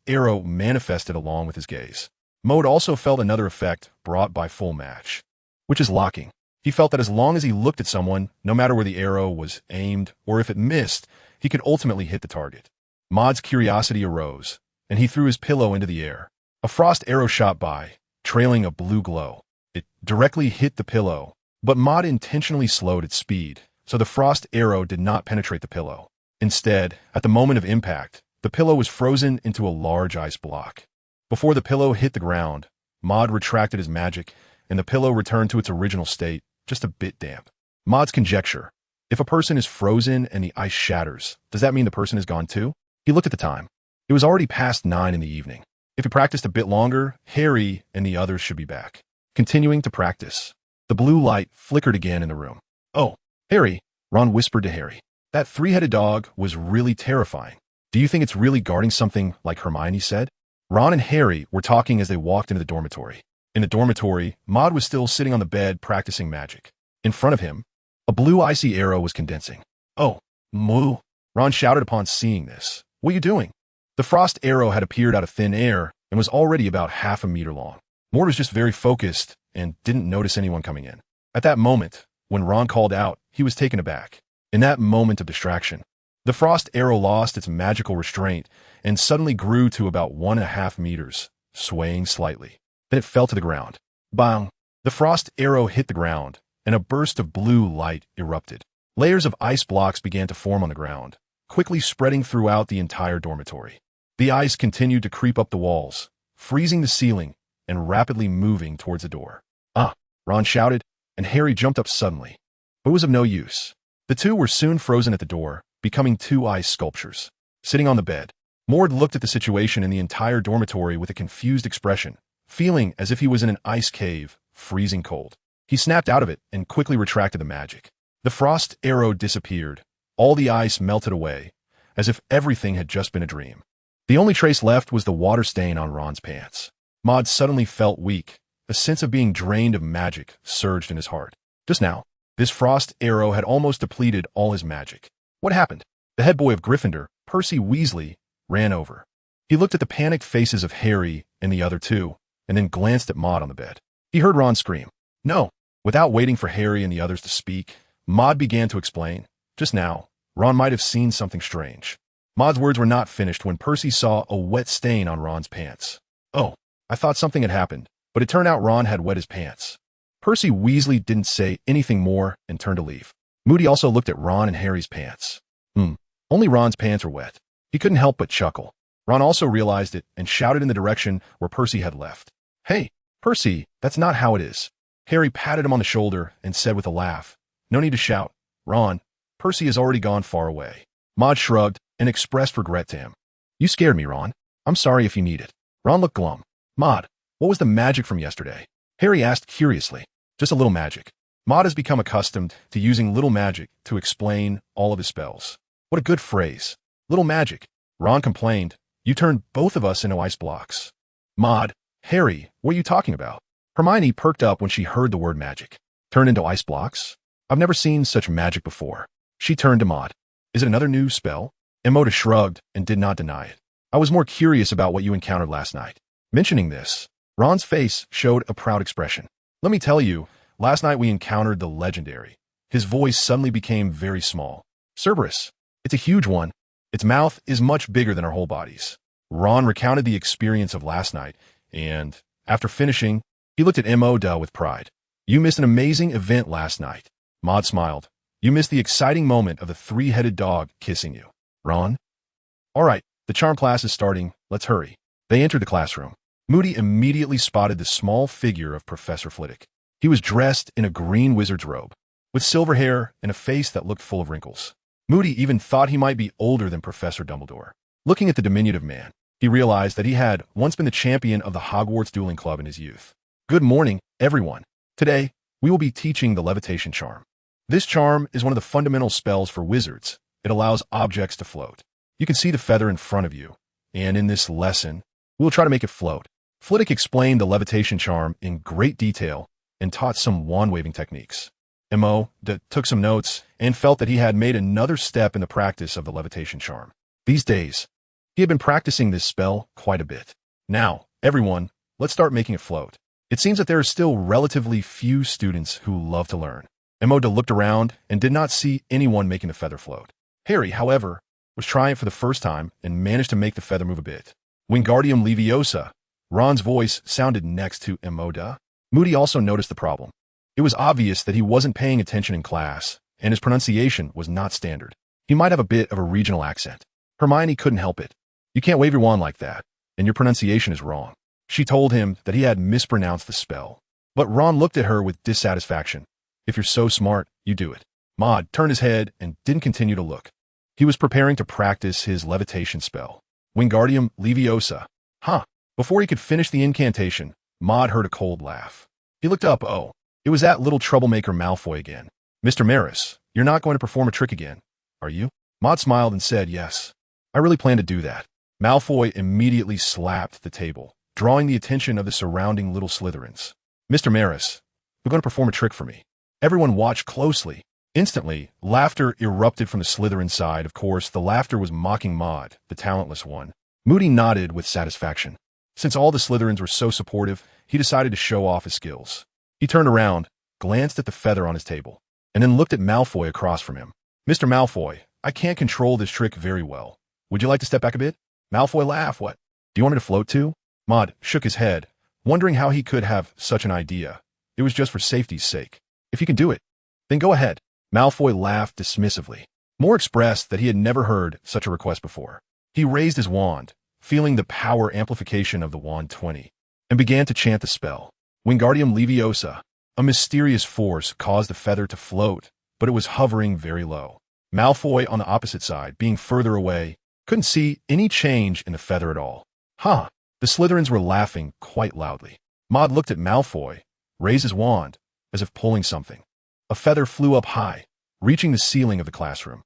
arrow manifested along with his gaze. Maud also felt another effect brought by full match, which is locking. He felt that as long as he looked at someone, no matter where the arrow was aimed or if it missed, he could ultimately hit the target. Maud's curiosity arose, and he threw his pillow into the air. A frost arrow shot by, trailing a blue glow. It directly hit the pillow, but Maud intentionally slowed its speed, so the frost arrow did not penetrate the pillow. Instead, at the moment of impact, the pillow was frozen into a large ice block. Before the pillow hit the ground, Maud retracted his magic, and the pillow returned to its original state, just a bit damp. Maud's conjecture: if a person is frozen and the ice shatters, does that mean the person is gone too? He looked at the time. It was already past 9 in the evening. If he practiced a bit longer, Harry and the others should be back. Continuing to practice, the blue light flickered again in the room. "Oh, Harry," Ron whispered to Harry. "That three-headed dog was really terrifying. Do you think it's really guarding something like Hermione said?" Ron and Harry were talking as they walked into the dormitory. In the dormitory, Maud was still sitting on the bed practicing magic. In front of him, a blue icy arrow was condensing. "Oh, moo," Ron shouted upon seeing this. "What are you doing?" The frost arrow had appeared out of thin air and was already about half a meter long. Maud was just very focused and didn't notice anyone coming in. At that moment, when Ron called out, he was taken aback. In that moment of distraction, the frost arrow lost its magical restraint and suddenly grew to about 1.5 meters, swaying slightly. Then it fell to the ground. Bang! The frost arrow hit the ground, and a burst of blue light erupted. Layers of ice blocks began to form on the ground, quickly spreading throughout the entire dormitory. The ice continued to creep up the walls, freezing the ceiling and rapidly moving towards the door. "Ah!" Ron shouted, and Harry jumped up suddenly. But it was of no use. The two were soon frozen at the door, becoming two ice sculptures. Sitting on the bed, Maud looked at the situation in the entire dormitory with a confused expression, feeling as if he was in an ice cave, freezing cold. He snapped out of it and quickly retracted the magic. The frost arrow disappeared. All the ice melted away, as if everything had just been a dream. The only trace left was the water stain on Ron's pants. Maud suddenly felt weak, A sense of being drained of magic surged in his heart. Just now, this frost arrow had almost depleted all his magic. What happened? The head boy of Gryffindor, Percy Weasley, ran over. He looked at the panicked faces of Harry and the other two, and then glanced at Maud on the bed. He heard Ron scream, "No!" Without waiting for Harry and the others to speak, Maud began to explain. Just now, Ron might have seen something strange. Maud's words were not finished when Percy saw a wet stain on Ron's pants. "Oh, I thought something had happened, but it turned out Ron had wet his pants." Percy Weasley didn't say anything more and turned to leave. Moody also looked at Ron and Harry's pants. Only Ron's pants were wet. He couldn't help but chuckle. Ron also realized it and shouted in the direction where Percy had left. "Hey, Percy, that's not how it is." Harry patted him on the shoulder and said with a laugh, "No need to shout. Ron, Percy has already gone far away." Maud shrugged and expressed regret to him. "You scared me, Ron. I'm sorry if you need it." Ron looked glum. "Maud, what was the magic from yesterday?" Harry asked curiously. "Just a little magic." Maud has become accustomed to using little magic to explain all of his spells. What a good phrase. Little magic. Ron complained. "You turned both of us into ice blocks." Maud, "Harry, what are you talking about?" Hermione perked up when she heard the word magic. "Turned into ice blocks? I've never seen such magic before." She turned to Maud. "Is it another new spell?" Emoda shrugged and did not deny it. "I was more curious about what you encountered last night." Mentioning this, Ron's face showed a proud expression. "Let me tell you, last night we encountered the legendary." His voice suddenly became very small. "Cerberus. It's a huge one. Its mouth is much bigger than our whole bodies." Ron recounted the experience of last night, and, after finishing, he looked at Emoda with pride. "You missed an amazing event last night." Maud smiled. "You missed the exciting moment of the three-headed dog kissing you." "Ron?" "All right, the charm class is starting. Let's hurry." They entered the classroom. Moody immediately spotted the small figure of Professor Flitwick. He was dressed in a green wizard's robe, with silver hair and a face that looked full of wrinkles. Moody even thought he might be older than Professor Dumbledore. Looking at the diminutive man, he realized that he had once been the champion of the Hogwarts dueling club in his youth. "Good morning, everyone. Today, we will be teaching the levitation charm. This charm is one of the fundamental spells for wizards. It allows objects to float. You can see the feather in front of you, and in this lesson, we will try to make it float." Flitwick explained the levitation charm in great detail and taught some wand-waving techniques. Emoda took some notes and felt that he had made another step in the practice of the levitation charm. These days, he had been practicing this spell quite a bit. "Now, everyone, let's start making it float." It seems that there are still relatively few students who love to learn. Emoda looked around and did not see anyone making the feather float. Harry, however, was trying it for the first time and managed to make the feather move a bit. "Wingardium Leviosa." Ron's voice sounded next to Emoda. Moody also noticed the problem. It was obvious that he wasn't paying attention in class, and his pronunciation was not standard. He might have a bit of a regional accent. Hermione couldn't help it. "You can't wave your wand like that, and your pronunciation is wrong." She told him that he had mispronounced the spell. But Ron looked at her with dissatisfaction. "If you're so smart, you do it." Maud turned his head and didn't continue to look. He was preparing to practice his levitation spell. "Wingardium Leviosa." Huh. Before he could finish the incantation, Maud heard a cold laugh. He looked up. Oh, it was that little troublemaker Malfoy again. "Mr. Maris, you're not going to perform a trick again, are you?" Maud smiled and said, "Yes. I really plan to do that." Malfoy immediately slapped the table, drawing the attention of the surrounding little Slytherins. "Mr. Maris, you're going to perform a trick for me." Everyone watched closely. Instantly, laughter erupted from the Slytherin side. Of course, the laughter was mocking Maud, the talentless one. Moody nodded with satisfaction. Since all the Slytherins were so supportive, he decided to show off his skills. He turned around, glanced at the feather on his table, and then looked at Malfoy across from him. "Mr. Malfoy, I can't control this trick very well. Would you like to step back a bit?" Malfoy laughed. "What? Do you want me to float too?" Maud shook his head, wondering how he could have such an idea. It was just for safety's sake. "If you can do it, then go ahead." Malfoy laughed dismissively, more expressed that he had never heard such a request before. He raised his wand, feeling the power amplification of the wand 20, and began to chant the spell. Wingardium Leviosa. A mysterious force caused the feather to float, but it was hovering very low. Malfoy, on the opposite side, being further away, couldn't see any change in the feather at all. Huh! The Slytherins were laughing quite loudly. Maud looked at Malfoy, raised his wand, as if pulling something. A feather flew up high, reaching the ceiling of the classroom.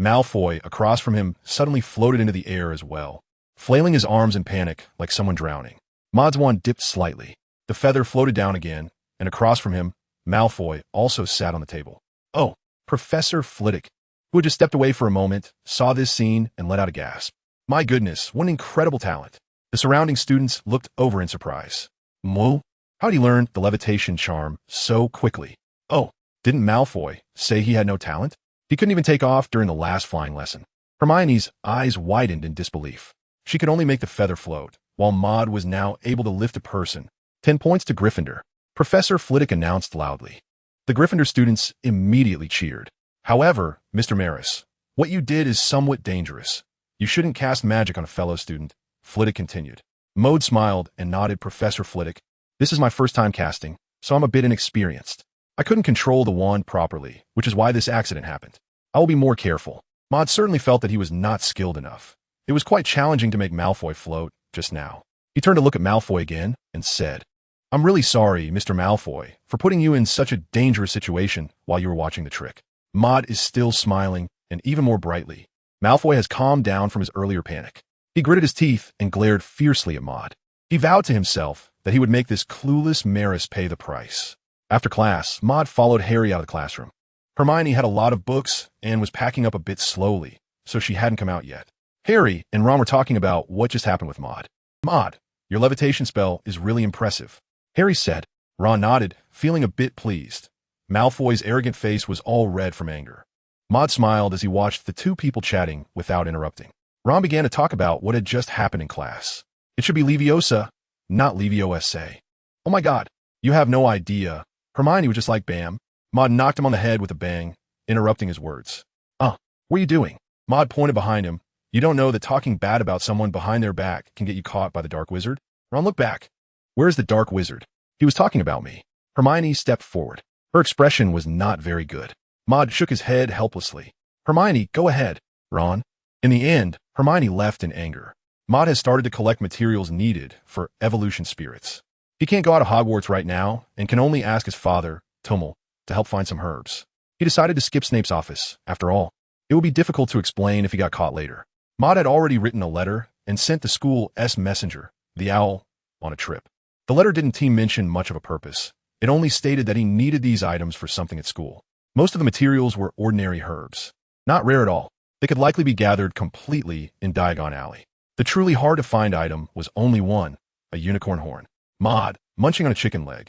Malfoy, across from him, suddenly floated into the air as well, flailing his arms in panic like someone drowning. Maud's wand dipped slightly, The feather floated down again, and across from him, Malfoy also sat on the table. Oh, Professor Flitwick, who had just stepped away for a moment, saw this scene and let out a gasp. My goodness, what an incredible talent. The surrounding students looked over in surprise. Moo? How'd he learn the levitation charm so quickly? Oh, didn't Malfoy say he had no talent? He couldn't even take off during the last flying lesson. Hermione's eyes widened in disbelief. She could only make the feather float, while Maud was now able to lift a person. 10 points to Gryffindor. Professor Flitwick announced loudly. The Gryffindor students immediately cheered. However, Mr. Maris, what you did is somewhat dangerous. You shouldn't cast magic on a fellow student, Flitwick continued. Maud smiled and nodded. Professor Flitwick, this is my first time casting, so I'm a bit inexperienced. I couldn't control the wand properly, which is why this accident happened. I will be more careful. Maud certainly felt that he was not skilled enough. It was quite challenging to make Malfoy float just now. He turned to look at Malfoy again and said, I'm really sorry, Mr. Malfoy, for putting you in such a dangerous situation while you were watching the trick. Maud is still smiling, and even more brightly. Malfoy has calmed down from his earlier panic. He gritted his teeth and glared fiercely at Maud. He vowed to himself that he would make this clueless Maris pay the price. After class, Maud followed Harry out of the classroom. Hermione had a lot of books and was packing up a bit slowly, so she hadn't come out yet. Harry and Ron were talking about what just happened with Maud. Maud, your levitation spell is really impressive, Harry said. Ron nodded, feeling a bit pleased. Malfoy's arrogant face was all red from anger. Maud smiled as he watched the two people chatting without interrupting. Ron began to talk about what had just happened in class. It should be Leviosa, not Leviosa. Oh my god, you have no idea. Hermione was just like bam. Maud knocked him on the head with a bang, interrupting his words. What are you doing? Maud pointed behind him. You don't know that talking bad about someone behind their back can get you caught by the Dark Wizard? Ron looked back. Where's the Dark Wizard? He was talking about me. Hermione stepped forward. Her expression was not very good. Maud shook his head helplessly. Hermione, go ahead. Ron. In the end, Hermione left in anger. Maud has started to collect materials needed for evolution spirits. He can't go out of Hogwarts right now and can only ask his father, Tummel, to help find some herbs. He decided to skip Snape's office. After all, it would be difficult to explain if he got caught later. Maud had already written a letter and sent the school's messenger, the owl, on a trip. The letter didn't mention much of a purpose. It only stated that he needed these items for something at school. Most of the materials were ordinary herbs. Not rare at all. They could likely be gathered completely in Diagon Alley. The truly hard-to-find item was only one, a unicorn horn. Maud, munching on a chicken leg,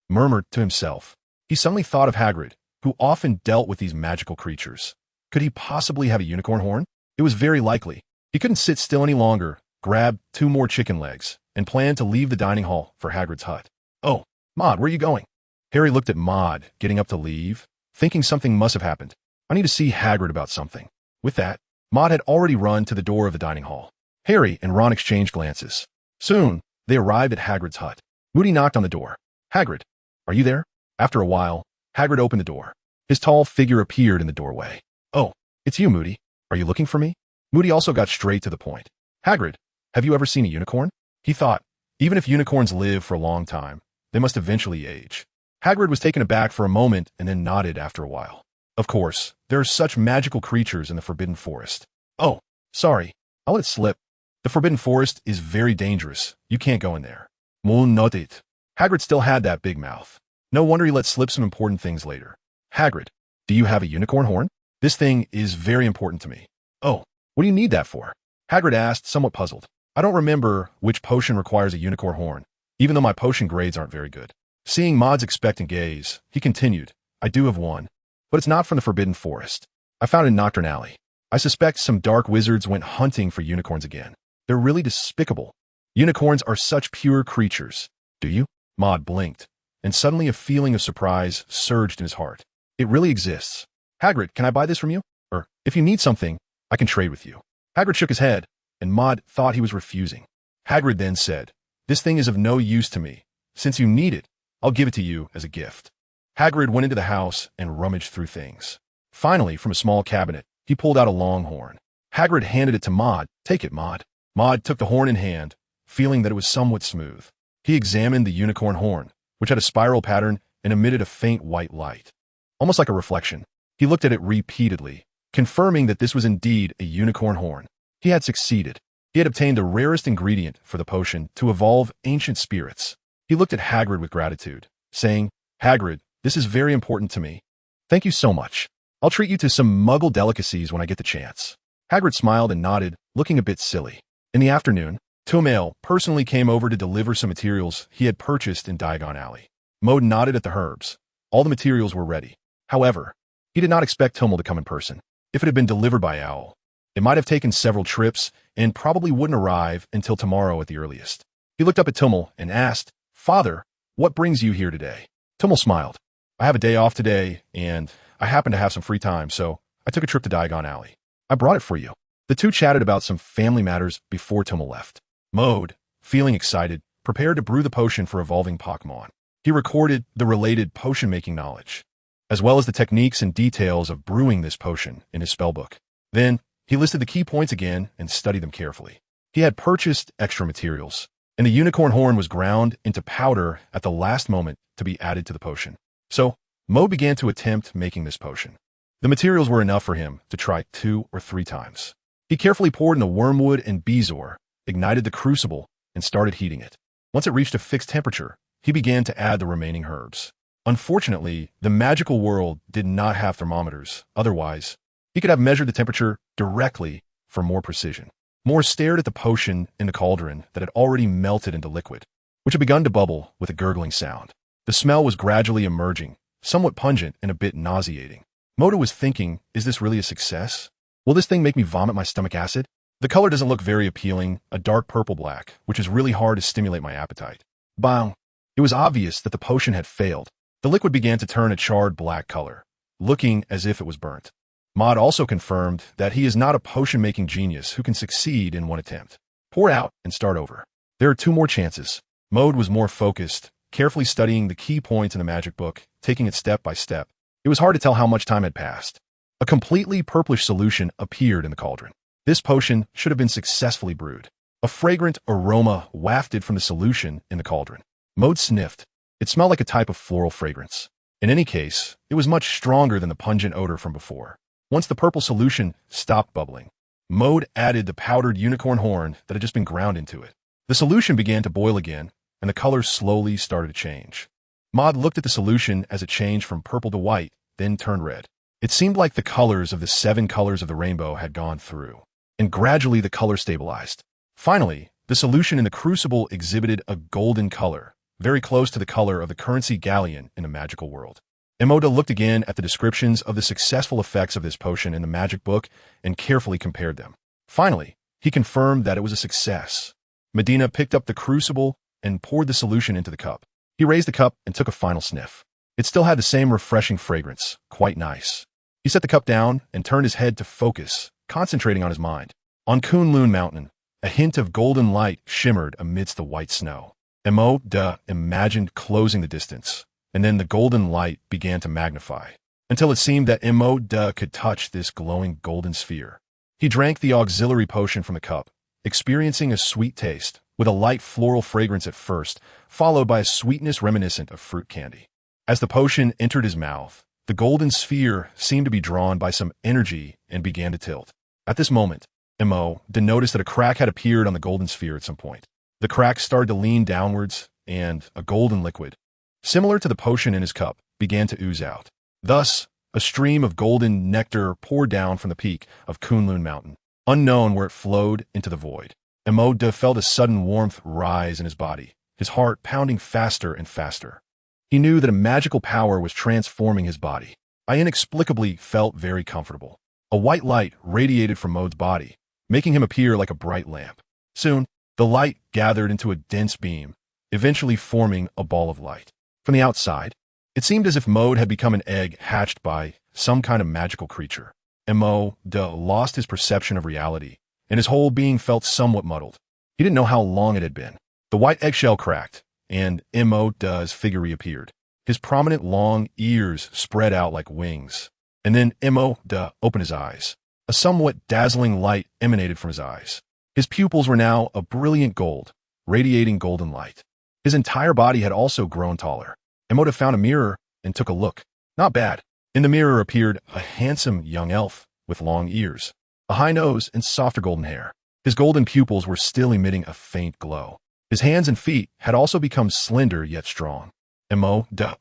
murmured to himself. He suddenly thought of Hagrid, who often dealt with these magical creatures. Could he possibly have a unicorn horn? It was very likely. He couldn't sit still any longer, grabbed 2 more chicken legs, and planned to leave the dining hall for Hagrid's hut. Oh, Maud, where are you going? Harry looked at Maud, getting up to leave, thinking something must have happened. I need to see Hagrid about something. With that, Maud had already run to the door of the dining hall. Harry and Ron exchanged glances. Soon, they arrived at Hagrid's hut. Moody knocked on the door. Hagrid, are you there? After a while, Hagrid opened the door. His tall figure appeared in the doorway. Oh, it's you, Moody. Are you looking for me? Moody also got straight to the point. Hagrid, have you ever seen a unicorn? He thought, even if unicorns live for a long time, they must eventually age. Hagrid was taken aback for a moment and then nodded after a while. Of course, there are such magical creatures in the Forbidden Forest. Oh, sorry, I'll let it slip. The Forbidden Forest is very dangerous. You can't go in there. Moon nodded. Hagrid still had that big mouth. No wonder he let slip some important things later. Hagrid, do you have a unicorn horn? This thing is very important to me. Oh, what do you need that for? Hagrid asked, somewhat puzzled. I don't remember which potion requires a unicorn horn, even though my potion grades aren't very good. Seeing Maud's expectant gaze, he continued, I do have one, but it's not from the Forbidden Forest. I found it in Knockturn Alley. I suspect some dark wizards went hunting for unicorns again. They're really despicable. Unicorns are such pure creatures. Do you? Maud blinked, and suddenly a feeling of surprise surged in his heart. It really exists. Hagrid, can I buy this from you? Or, if you need something, I can trade with you. Hagrid shook his head, and Maud thought he was refusing. Hagrid then said, this thing is of no use to me. Since you need it, I'll give it to you as a gift. Hagrid went into the house and rummaged through things. Finally, from a small cabinet, he pulled out a long horn. Hagrid handed it to Maud. Take it, Maud. Maud took the horn in hand, feeling that it was somewhat smooth. He examined the unicorn horn, which had a spiral pattern and emitted a faint white light. Almost like a reflection. He looked at it repeatedly, confirming that this was indeed a unicorn horn. He had succeeded. He had obtained the rarest ingredient for the potion to evolve ancient spirits. He looked at Hagrid with gratitude, saying, "Hagrid, this is very important to me. Thank you so much. I'll treat you to some muggle delicacies when I get the chance." Hagrid smiled and nodded, looking a bit silly. In the afternoon, Tomail personally came over to deliver some materials he had purchased in Diagon Alley. Maud nodded at the herbs. All the materials were ready. However, he did not expect Tomail to come in person. If it had been delivered by Owl, it might have taken several trips and probably wouldn't arrive until tomorrow at the earliest. He looked up at Tomail and asked, "Father, what brings you here today?" Tomail smiled. "I have a day off today, and I happen to have some free time, so I took a trip to Diagon Alley. I brought it for you." The two chatted about some family matters before Tomail left. Maud, feeling excited, prepared to brew the potion for evolving Pokemon. He recorded the related potion-making knowledge, as well as the techniques and details of brewing this potion in his spellbook. Then, he listed the key points again and studied them carefully. He had purchased extra materials, and the unicorn horn was ground into powder at the last moment to be added to the potion. So, Maud began to attempt making this potion. The materials were enough for him to try 2 or 3 times. He carefully poured in the wormwood and bezoar, ignited the crucible, and started heating it. Once it reached a fixed temperature, he began to add the remaining herbs. Unfortunately, the magical world did not have thermometers. Otherwise, he could have measured the temperature directly for more precision. Moore stared at the potion in the cauldron that had already melted into liquid, which had begun to bubble with a gurgling sound. The smell was gradually emerging, somewhat pungent and a bit nauseating. Moda was thinking, is this really a success? Will this thing make me vomit my stomach acid? The color doesn't look very appealing, a dark purple-black, which is really hard to stimulate my appetite. Bang! It was obvious that the potion had failed. The liquid began to turn a charred black color, looking as if it was burnt. Maud also confirmed that he is not a potion-making genius who can succeed in one attempt. Pour out and start over. There are 2 more chances. Maud was more focused, carefully studying the key points in the magic book, taking it step by step. It was hard to tell how much time had passed. A completely purplish solution appeared in the cauldron. This potion should have been successfully brewed. A fragrant aroma wafted from the solution in the cauldron. Maud sniffed. It smelled like a type of floral fragrance. In any case, it was much stronger than the pungent odor from before. Once the purple solution stopped bubbling, Maud added the powdered unicorn horn that had just been ground into it. The solution began to boil again, and the color slowly started to change. Maud looked at the solution as it changed from purple to white, then turned red. It seemed like the colors of the 7 colors of the rainbow had gone through, and gradually the color stabilized. Finally, the solution in the crucible exhibited a golden color, very close to the color of the currency galleon in the magical world. Emoda looked again at the descriptions of the successful effects of this potion in the magic book and carefully compared them. Finally, he confirmed that it was a success. Medina picked up the crucible and poured the solution into the cup. He raised the cup and took a final sniff. It still had the same refreshing fragrance, quite nice. He set the cup down and turned his head to focus, concentrating on his mind. On Kunlun Mountain, a hint of golden light shimmered amidst the white snow. Emoda imagined closing the distance, and then the golden light began to magnify, until it seemed that Emoda could touch this glowing golden sphere. He drank the auxiliary potion from the cup, experiencing a sweet taste, with a light floral fragrance at first, followed by a sweetness reminiscent of fruit candy. As the potion entered his mouth, the golden sphere seemed to be drawn by some energy and began to tilt. At this moment, Emoda noticed that a crack had appeared on the golden sphere at some point. The crack started to lean downwards, and a golden liquid, similar to the potion in his cup, began to ooze out. Thus, a stream of golden nectar poured down from the peak of Kunlun Mountain, unknown where it flowed into the void. Emoda felt a sudden warmth rise in his body, his heart pounding faster and faster. He knew that a magical power was transforming his body. I inexplicably felt very comfortable. A white light radiated from Mode's body, making him appear like a bright lamp. Soon, the light gathered into a dense beam, eventually forming a ball of light. From the outside, it seemed as if Mode had become an egg hatched by some kind of magical creature. Emoda lost his perception of reality, and his whole being felt somewhat muddled. He didn't know how long it had been. The white eggshell cracked, and Emoda's figure reappeared. His prominent long ears spread out like wings. And then Emoda opened his eyes. A somewhat dazzling light emanated from his eyes. His pupils were now a brilliant gold, radiating golden light. His entire body had also grown taller. Emoda found a mirror and took a look. Not bad. In the mirror appeared a handsome young elf with long ears, a high nose, and softer golden hair. His golden pupils were still emitting a faint glow. His hands and feet had also become slender yet strong.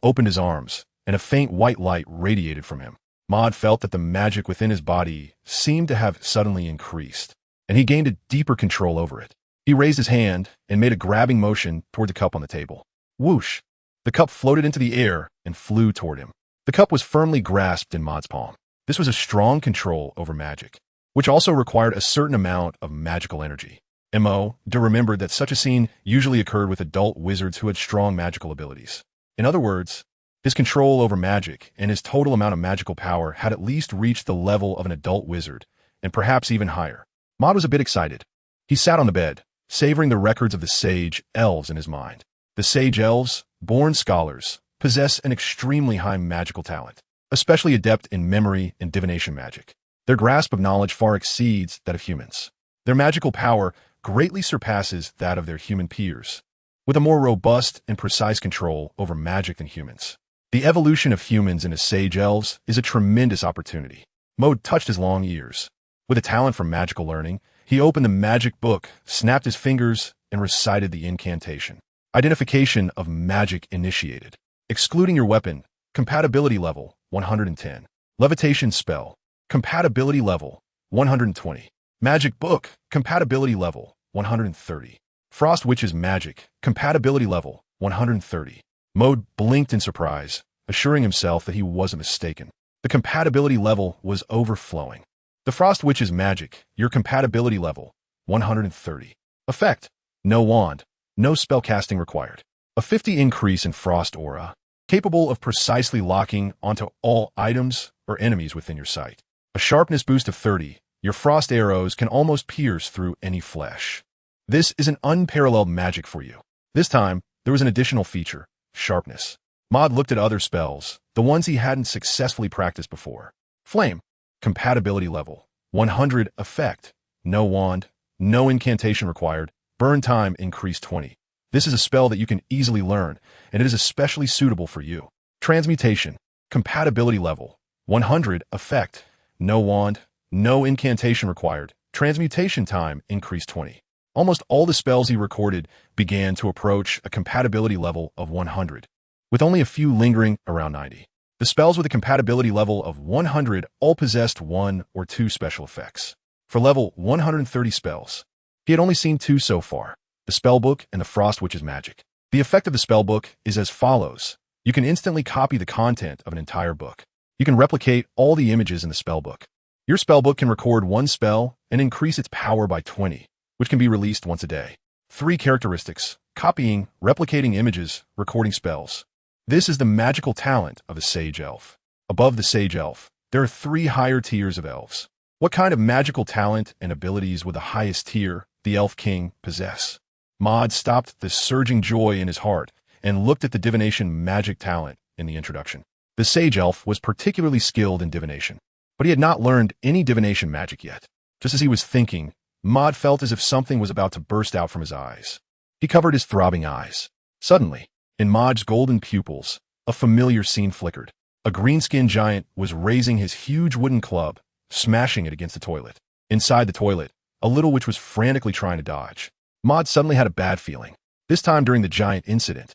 Opened his arms, and a faint white light radiated from him. Maud felt that the magic within his body seemed to have suddenly increased, and he gained a deeper control over it. He raised his hand and made a grabbing motion toward the cup on the table. Whoosh! The cup floated into the air and flew toward him. The cup was firmly grasped in Maud's palm. This was a strong control over magic, which also required a certain amount of magical energy. Remembered that such a scene usually occurred with adult wizards who had strong magical abilities. In other words, his control over magic and his total amount of magical power had at least reached the level of an adult wizard, and perhaps even higher. Maud was a bit excited. He sat on the bed, savoring the records of the sage elves in his mind. The sage elves, born scholars, possess an extremely high magical talent, especially adept in memory and divination magic. Their grasp of knowledge far exceeds that of humans. Their magical power greatly surpasses that of their human peers, with a more robust and precise control over magic than humans. The evolution of humans into sage elves is a tremendous opportunity. Maud touched his long ears. With a talent for magical learning, he opened the magic book, snapped his fingers, and recited the incantation. Identification of magic initiated. Excluding your weapon. Compatibility level, 110. Levitation spell. Compatibility level, 120. Magic book. Compatibility level, 130. Frost Witch's magic. Compatibility level, 130. Maud blinked in surprise, assuring himself that he wasn't mistaken. The compatibility level was overflowing. The Frost Witch's magic. Your compatibility level, 130. Effect. No wand. No spellcasting required. A 50 increase in Frost Aura, capable of precisely locking onto all items or enemies within your sight. A sharpness boost of 30. Your frost arrows can almost pierce through any flesh. This is an unparalleled magic for you. This time, there was an additional feature, sharpness. Maud looked at other spells, the ones he hadn't successfully practiced before. Flame. Compatibility level, 100. Effect. No wand. No incantation required. Burn time increased 20. This is a spell that you can easily learn, and it is especially suitable for you. Transmutation. Compatibility level, 100. Effect. No wand. No incantation required. Transmutation time increased 20. Almost all the spells he recorded began to approach a compatibility level of 100, with only a few lingering around 90. The spells with a compatibility level of 100 all possessed 1 or 2 special effects. For level 130 spells, he had only seen 2 so far, the spellbook and the Frost Witch's magic. The effect of the spellbook is as follows. You can instantly copy the content of an entire book. You can replicate all the images in the spellbook. Your spellbook can record 1 spell and increase its power by 20, which can be released once a day. 3 characteristics: copying, replicating images, recording spells. This is the magical talent of a sage elf. Above the sage elf, there are 3 higher tiers of elves. What kind of magical talent and abilities would the highest tier, the Elf King, possess? Maud stopped the surging joy in his heart and looked at the divination magic talent in the introduction. The sage elf was particularly skilled in divination, but he had not learned any divination magic yet. Just as he was thinking, Maud felt as if something was about to burst out from his eyes. He covered his throbbing eyes. Suddenly, in Maud's golden pupils, a familiar scene flickered. A green-skinned giant was raising his huge wooden club, smashing it against the toilet. Inside the toilet, a little witch was frantically trying to dodge. Maud suddenly had a bad feeling. This time during the giant incident,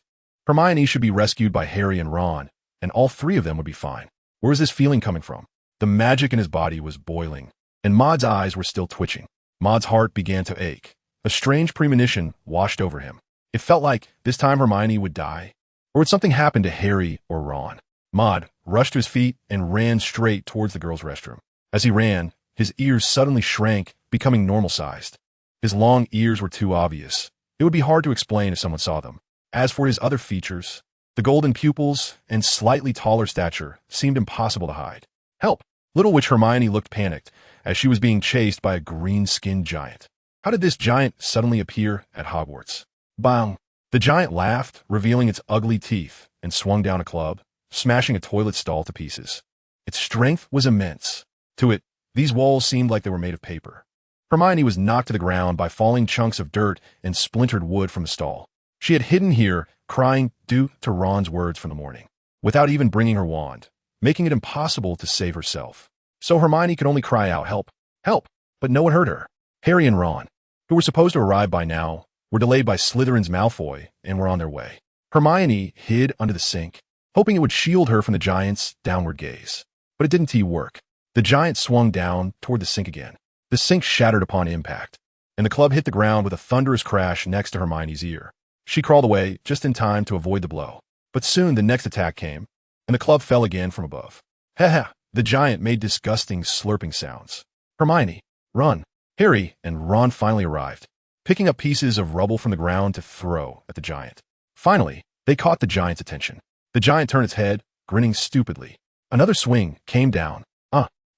Hermione should be rescued by Harry and Ron, and all 3 of them would be fine. Where was this feeling coming from? The magic in his body was boiling, and Maud's eyes were still twitching. Maud's heart began to ache. A strange premonition washed over him. It felt like this time Hermione would die, or would something happen to Harry or Ron? Maud rushed to his feet and ran straight towards the girls' restroom. As he ran, his ears suddenly shrank, becoming normal-sized. His long ears were too obvious. It would be hard to explain if someone saw them. As for his other features, the golden pupils and slightly taller stature seemed impossible to hide. Help! Little Witch Hermione looked panicked as she was being chased by a green-skinned giant. How did this giant suddenly appear at Hogwarts? Bang! The giant laughed, revealing its ugly teeth, and swung down a club, smashing a toilet stall to pieces. Its strength was immense. To it, these walls seemed like they were made of paper. Hermione was knocked to the ground by falling chunks of dirt and splintered wood from the stall. She had hidden here, crying due to Ron's words from the morning, without even bringing her wand, making it impossible to save herself. So Hermione could only cry out, "Help! Help!" But no one heard her. Harry and Ron, who were supposed to arrive by now, were delayed by Slytherin's Malfoy and were on their way. Hermione hid under the sink, hoping it would shield her from the giant's downward gaze. But it didn't work. The giant swung down toward the sink again. The sink shattered upon impact, and the club hit the ground with a thunderous crash next to Hermione's ear. She crawled away just in time to avoid the blow. But soon the next attack came, and the club fell again from above. Ha! The giant made disgusting slurping sounds. Hermione, run! Harry and Ron finally arrived, picking up pieces of rubble from the ground to throw at the giant. Finally, they caught the giant's attention. The giant turned its head, grinning stupidly. Another swing came down.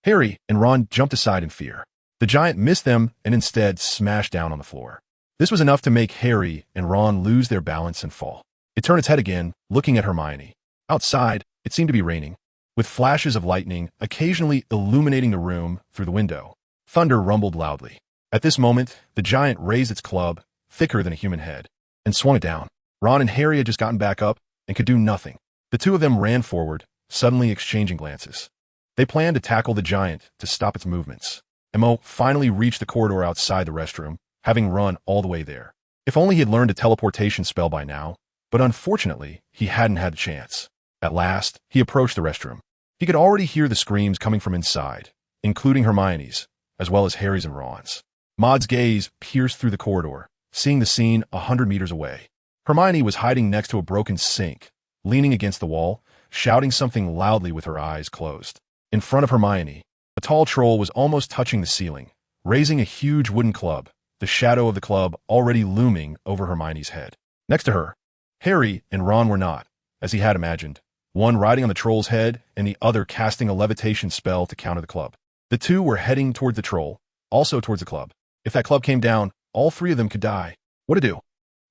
Harry and Ron jumped aside in fear. The giant missed them and instead smashed down on the floor. This was enough to make Harry and Ron lose their balance and fall. It turned its head again, looking at Hermione. Outside, it seemed to be raining, with flashes of lightning occasionally illuminating the room through the window. Thunder rumbled loudly. At this moment, the giant raised its club, thicker than a human head, and swung it down. Ron and Harry had just gotten back up and could do nothing. The two of them ran forward, suddenly exchanging glances. They planned to tackle the giant to stop its movements. Mo finally reached the corridor outside the restroom, having run all the way there. If only he had learned a teleportation spell by now, but unfortunately, he hadn't had the chance. At last, he approached the restroom. He could already hear the screams coming from inside, including Hermione's, as well as Harry's and Ron's. Maud's gaze pierced through the corridor, seeing the scene 100 meters away. Hermione was hiding next to a broken sink, leaning against the wall, shouting something loudly with her eyes closed. In front of Hermione, a tall troll was almost touching the ceiling, raising a huge wooden club, the shadow of the club already looming over Hermione's head. Next to her, Harry and Ron were not, as he had imagined, one riding on the troll's head and the other casting a levitation spell to counter the club. The two were heading toward the troll, also towards the club. If that club came down, all three of them could die. What to do?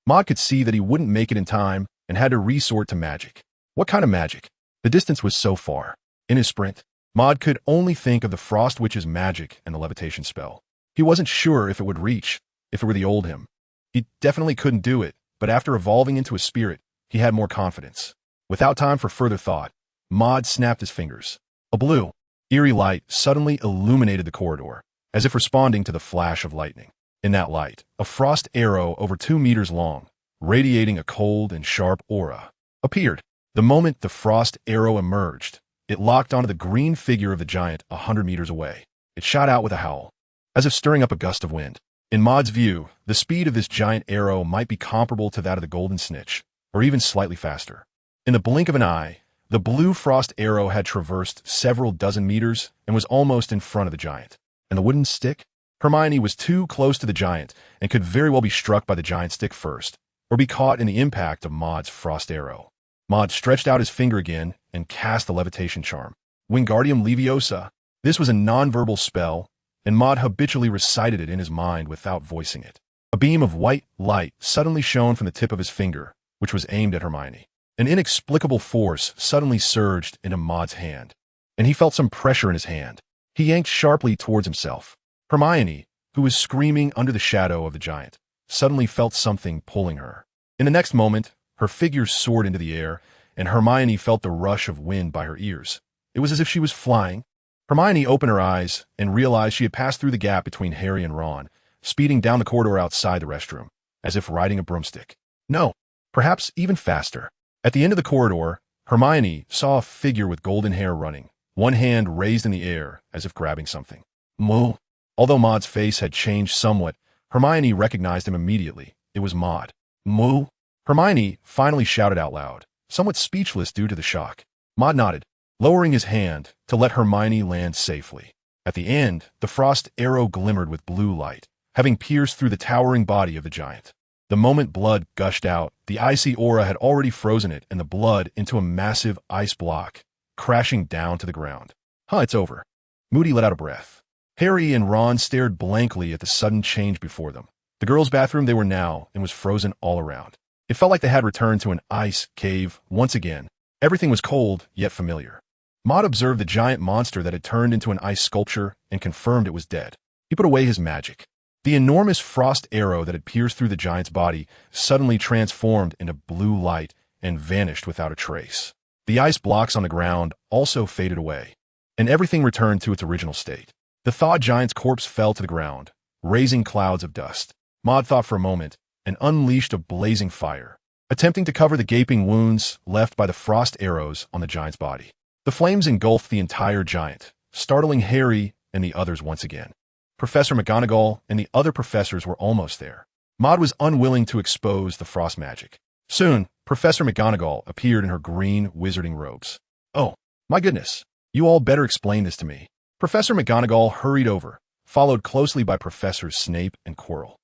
Maud could see that he wouldn't make it in time and had to resort to magic. What kind of magic? The distance was so far. In his sprint, Maud could only think of the Frost Witch's magic and the levitation spell. He wasn't sure if it would reach, if it were the old him. He definitely couldn't do it, but after evolving into a spirit, he had more confidence. Without time for further thought, Maud snapped his fingers. A blue, eerie light suddenly illuminated the corridor, as if responding to the flash of lightning. In that light, a frost arrow over 2 meters long, radiating a cold and sharp aura, appeared. The moment the frost arrow emerged, it locked onto the green figure of the giant 100 meters away. It shot out with a howl, as if stirring up a gust of wind. In Maud's view, the speed of this giant arrow might be comparable to that of the golden snitch, or even slightly faster. In the blink of an eye, the blue frost arrow had traversed several dozen meters and was almost in front of the giant. And the wooden stick? Hermione was too close to the giant and could very well be struck by the giant stick first, or be caught in the impact of Maud's frost arrow. Maud stretched out his finger again and cast the levitation charm. Wingardium Leviosa. This was a non-verbal spell, and Maud habitually recited it in his mind without voicing it. A beam of white light suddenly shone from the tip of his finger, which was aimed at Hermione. An inexplicable force suddenly surged into Maud's hand, and he felt some pressure in his hand. He yanked sharply towards himself. Hermione, who was screaming under the shadow of the giant, suddenly felt something pulling her. In the next moment, her figure soared into the air, and Hermione felt the rush of wind by her ears. It was as if she was flying. Hermione opened her eyes and realized she had passed through the gap between Harry and Ron, speeding down the corridor outside the restroom, as if riding a broomstick. No, perhaps even faster. At the end of the corridor, Hermione saw a figure with golden hair running, one hand raised in the air as if grabbing something. Moo. Although Maud's face had changed somewhat, Hermione recognized him immediately. It was Maud. Moo. Hermione finally shouted out loud, somewhat speechless due to the shock. Maud nodded, lowering his hand to let Hermione land safely. At the end, the frost arrow glimmered with blue light, having pierced through the towering body of the giant. The moment blood gushed out, the icy aura had already frozen it and the blood into a massive ice block, crashing down to the ground. It's over. Moody let out a breath. Harry and Ron stared blankly at the sudden change before them. The girls' bathroom they were now and was frozen all around. It felt like they had returned to an ice cave once again. Everything was cold, yet familiar. Maud observed the giant monster that had turned into an ice sculpture and confirmed it was dead. He put away his magic. The enormous frost arrow that had pierced through the giant's body suddenly transformed into blue light and vanished without a trace. The ice blocks on the ground also faded away, and everything returned to its original state. The thawed giant's corpse fell to the ground, raising clouds of dust. Maud thought for a moment, and unleashed a blazing fire, attempting to cover the gaping wounds left by the frost arrows on the giant's body. The flames engulfed the entire giant, startling Harry and the others once again. Professor McGonagall and the other professors were almost there. Maud was unwilling to expose the frost magic. Soon, Professor McGonagall appeared in her green wizarding robes. "Oh, my goodness. You all better explain this to me." Professor McGonagall hurried over, followed closely by Professors Snape and Quirrell.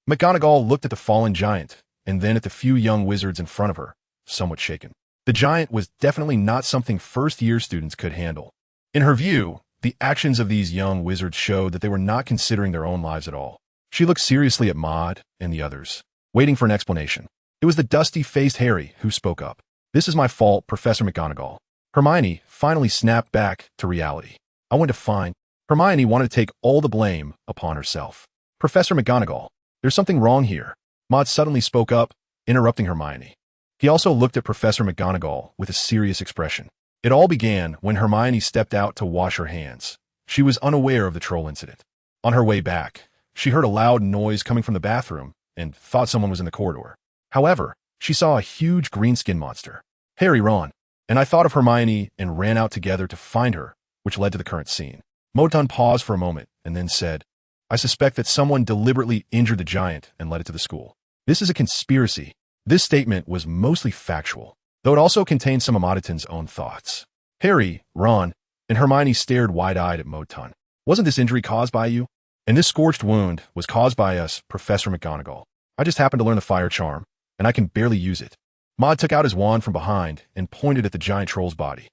McGonagall looked at the fallen giant, and then at the few young wizards in front of her, somewhat shaken. The giant was definitely not something first-year students could handle. In her view, the actions of these young wizards showed that they were not considering their own lives at all. She looked seriously at Maud and the others, waiting for an explanation. It was the dusty-faced Harry who spoke up. "This is my fault, Professor McGonagall." Hermione finally snapped back to reality. "I went to find—" Hermione wanted to take all the blame upon herself. "Professor McGonagall, there's something wrong here." Maud suddenly spoke up, interrupting Hermione. He also looked at Professor McGonagall with a serious expression. It all began when Hermione stepped out to wash her hands. She was unaware of the troll incident. On her way back, she heard a loud noise coming from the bathroom and thought someone was in the corridor. However, she saw a huge green-skinned monster. "Harry, Ron," and I thought of Hermione and ran out together to find her, which led to the current scene. Moton paused for a moment and then said, "I suspect that someone deliberately injured the giant and led it to the school. This is a conspiracy." This statement was mostly factual, though it also contained some of Moton's own thoughts. Harry, Ron, and Hermione stared wide-eyed at Moton. "Wasn't this injury caused by you?" "And this scorched wound was caused by us, Professor McGonagall. I just happened to learn the fire charm, and I can barely use it." Maud took out his wand from behind and pointed at the giant troll's body.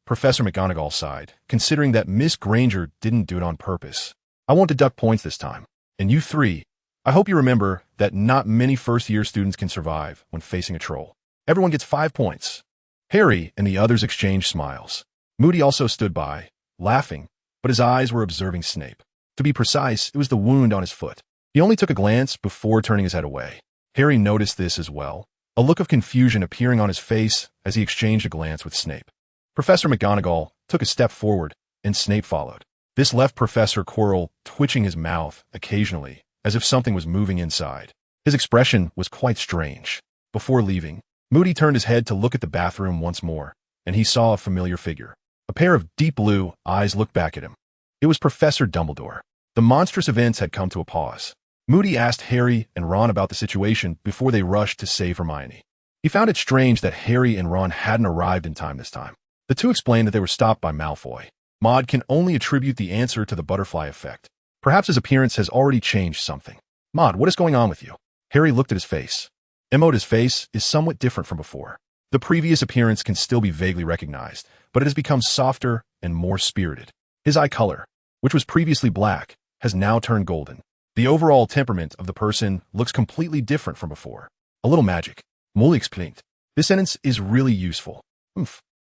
Professor McGonagall sighed, considering that Miss Granger didn't do it on purpose. "I won't deduct points this time. And you three, I hope you remember that not many first-year students can survive when facing a troll. Everyone gets 5 points." Harry and the others exchanged smiles. Moody also stood by, laughing, but his eyes were observing Snape. To be precise, it was the wound on his foot. He only took a glance before turning his head away. Harry noticed this as well, a look of confusion appearing on his face as he exchanged a glance with Snape. Professor McGonagall took a step forward, and Snape followed. This left Professor Quirrell twitching his mouth occasionally, as if something was moving inside. His expression was quite strange. Before leaving, Moody turned his head to look at the bathroom once more, and he saw a familiar figure. A pair of deep blue eyes looked back at him. It was Professor Dumbledore. The monstrous events had come to a pause. Moody asked Harry and Ron about the situation before they rushed to save Hermione. He found it strange that Harry and Ron hadn't arrived in time this time. The two explained that they were stopped by Malfoy. Maud can only attribute the answer to the butterfly effect. Perhaps his appearance has already changed something. "Maud, what is going on with you?" Harry looked at his face. Emota's face is somewhat different from before. The previous appearance can still be vaguely recognized, but it has become softer and more spirited. His eye color, which was previously black, has now turned golden. The overall temperament of the person looks completely different from before. "A little magic." Molly explained. This sentence is really useful.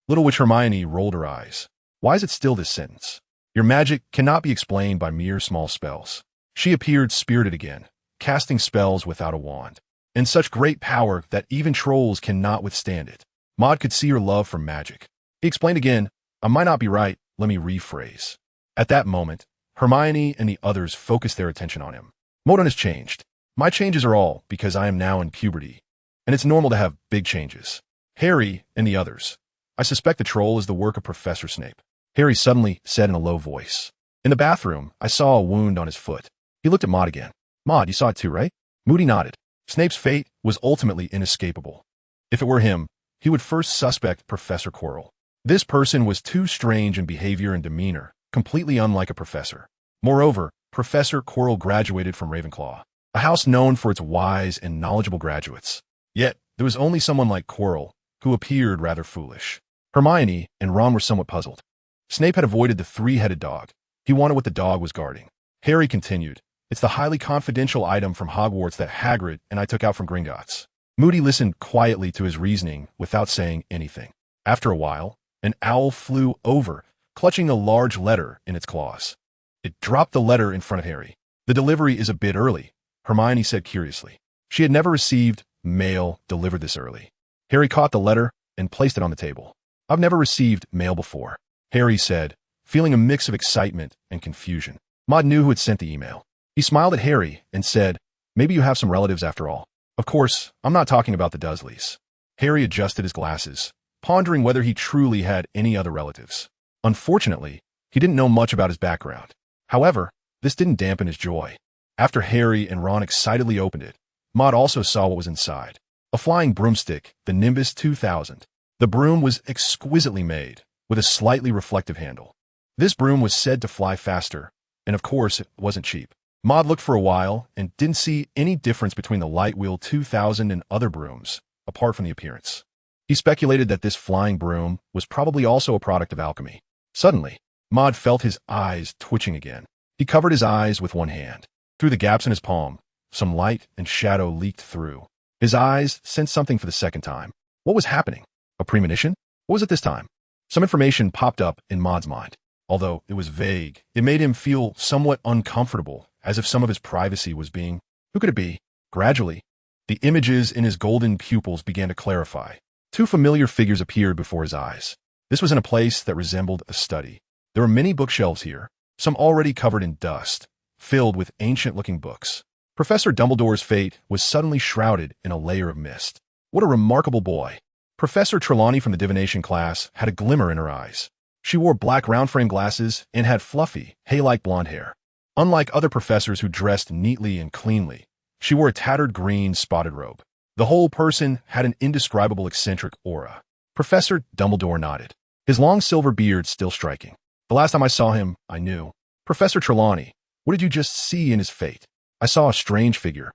Little Witch Hermione rolled her eyes. "Why is it still this sentence? Your magic cannot be explained by mere small spells." She appeared spirited again, casting spells without a wand, and such great power that even trolls cannot withstand it. Maud could see her love for magic. He explained again, "I might not be right, let me rephrase." At that moment, Hermione and the others focused their attention on him. "Modon has changed. My changes are all because I am now in puberty, and it's normal to have big changes." Harry and the others. "I suspect the troll is the work of Professor Snape," Harry suddenly said in a low voice. "In the bathroom, I saw a wound on his foot." He looked at Maud again. "Maud, you saw it too, right?" Moody nodded. Snape's fate was ultimately inescapable. If it were him, he would first suspect Professor Quirrell. This person was too strange in behavior and demeanor, completely unlike a professor. Moreover, Professor Quirrell graduated from Ravenclaw, a house known for its wise and knowledgeable graduates. Yet, there was only someone like Quirrell, who appeared rather foolish. Hermione and Ron were somewhat puzzled. Snape had avoided the three-headed dog. He wanted what the dog was guarding. Harry continued, "It's the highly confidential item from Hogwarts that Hagrid and I took out from Gringotts." Moody listened quietly to his reasoning without saying anything. After a while, an owl flew over, clutching a large letter in its claws. It dropped the letter in front of Harry. "The delivery is a bit early," Hermione said curiously. She had never received mail delivered this early. Harry caught the letter and placed it on the table. "I've never received mail before," Harry said, feeling a mix of excitement and confusion. Maud knew who had sent the email. He smiled at Harry and said, Maybe you have some relatives after all. Of course, I'm not talking about the Dursleys. Harry adjusted his glasses, pondering whether he truly had any other relatives. Unfortunately, he didn't know much about his background. However, this didn't dampen his joy. After Harry and Ron excitedly opened it, Maud also saw what was inside. A flying broomstick, the Nimbus 2000. The broom was exquisitely made, with a slightly reflective handle. This broom was said to fly faster, and of course it wasn't cheap. Maud looked for a while and didn't see any difference between the Lightwheel 2000 and other brooms, apart from the appearance. He speculated that this flying broom was probably also a product of alchemy. Suddenly, Maud felt his eyes twitching again. He covered his eyes with one hand. Through the gaps in his palm, some light and shadow leaked through. His eyes sensed something for the second time. What was happening? A premonition? What was it this time? Some information popped up in Maud's mind. Although it was vague, it made him feel somewhat uncomfortable, as if some of his privacy was being... Who could it be? Gradually, the images in his golden pupils began to clarify. Two familiar figures appeared before his eyes. This was in a place that resembled a study. There were many bookshelves here, some already covered in dust, filled with ancient-looking books. Professor Dumbledore's fate was suddenly shrouded in a layer of mist. What a remarkable boy. Professor Trelawney from the divination class had a glimmer in her eyes. She wore black round-frame glasses and had fluffy, hay-like blonde hair. Unlike other professors who dressed neatly and cleanly, she wore a tattered green spotted robe. The whole person had an indescribable eccentric aura. Professor Dumbledore nodded, his long silver beard still striking. The last time I saw him, I knew. Professor Trelawney, what did you just see in his fate? I saw a strange figure.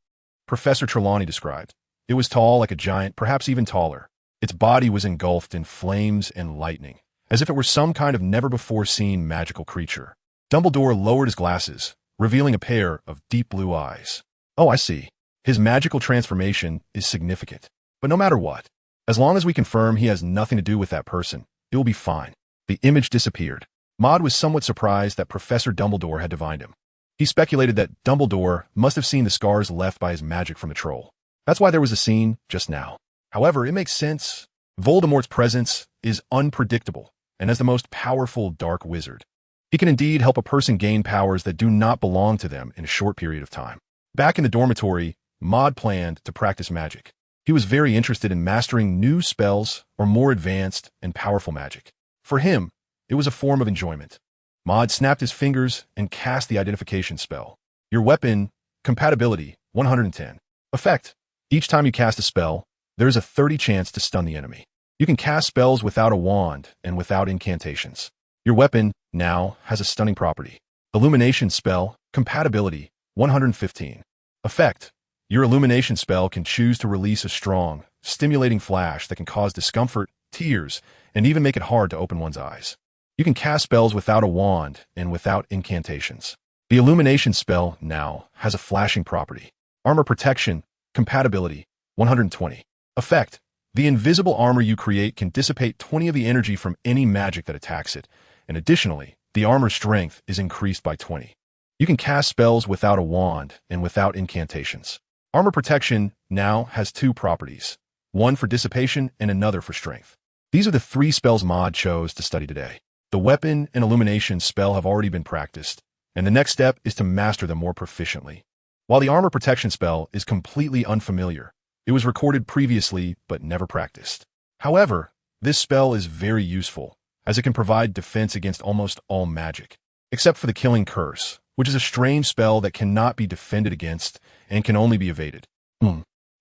Professor Trelawney described. It was tall like a giant, perhaps even taller. Its body was engulfed in flames and lightning, as if it were some kind of never-before-seen magical creature. Dumbledore lowered his glasses, revealing a pair of deep blue eyes. Oh, I see. His magical transformation is significant. But no matter what, as long as we confirm he has nothing to do with that person, it will be fine. The image disappeared. Maud was somewhat surprised that Professor Dumbledore had divined him. He speculated that Dumbledore must have seen the scars left by his magic from the troll. That's why there was a scene just now. However, it makes sense. Voldemort's presence is unpredictable, and as the most powerful dark wizard, he can indeed help a person gain powers that do not belong to them in a short period of time. Back in the dormitory, Maud planned to practice magic. He was very interested in mastering new spells or more advanced and powerful magic. For him, it was a form of enjoyment. Maud snapped his fingers and cast the identification spell. Your weapon, compatibility, 110. Effect. Each time you cast a spell, there is a 30 chance to stun the enemy. You can cast spells without a wand and without incantations. Your weapon, now, has a stunning property. Illumination spell, compatibility, 115. Effect. Your illumination spell can choose to release a strong, stimulating flash that can cause discomfort, tears, and even make it hard to open one's eyes. You can cast spells without a wand and without incantations. The illumination spell, now, has a flashing property. Armor protection, compatibility, 120. Effect. The invisible armor you create can dissipate 20 of the energy from any magic that attacks it, and additionally, the armor's strength is increased by 20. You can cast spells without a wand and without incantations. Armor protection now has two properties, one for dissipation and another for strength. These are the three spells Maud chose to study today. The weapon and illumination spell have already been practiced, and the next step is to master them more proficiently. While the armor protection spell is completely unfamiliar, it was recorded previously but never practiced. However, this spell is very useful, as it can provide defense against almost all magic, except for the killing curse, which is a strange spell that cannot be defended against and can only be evaded.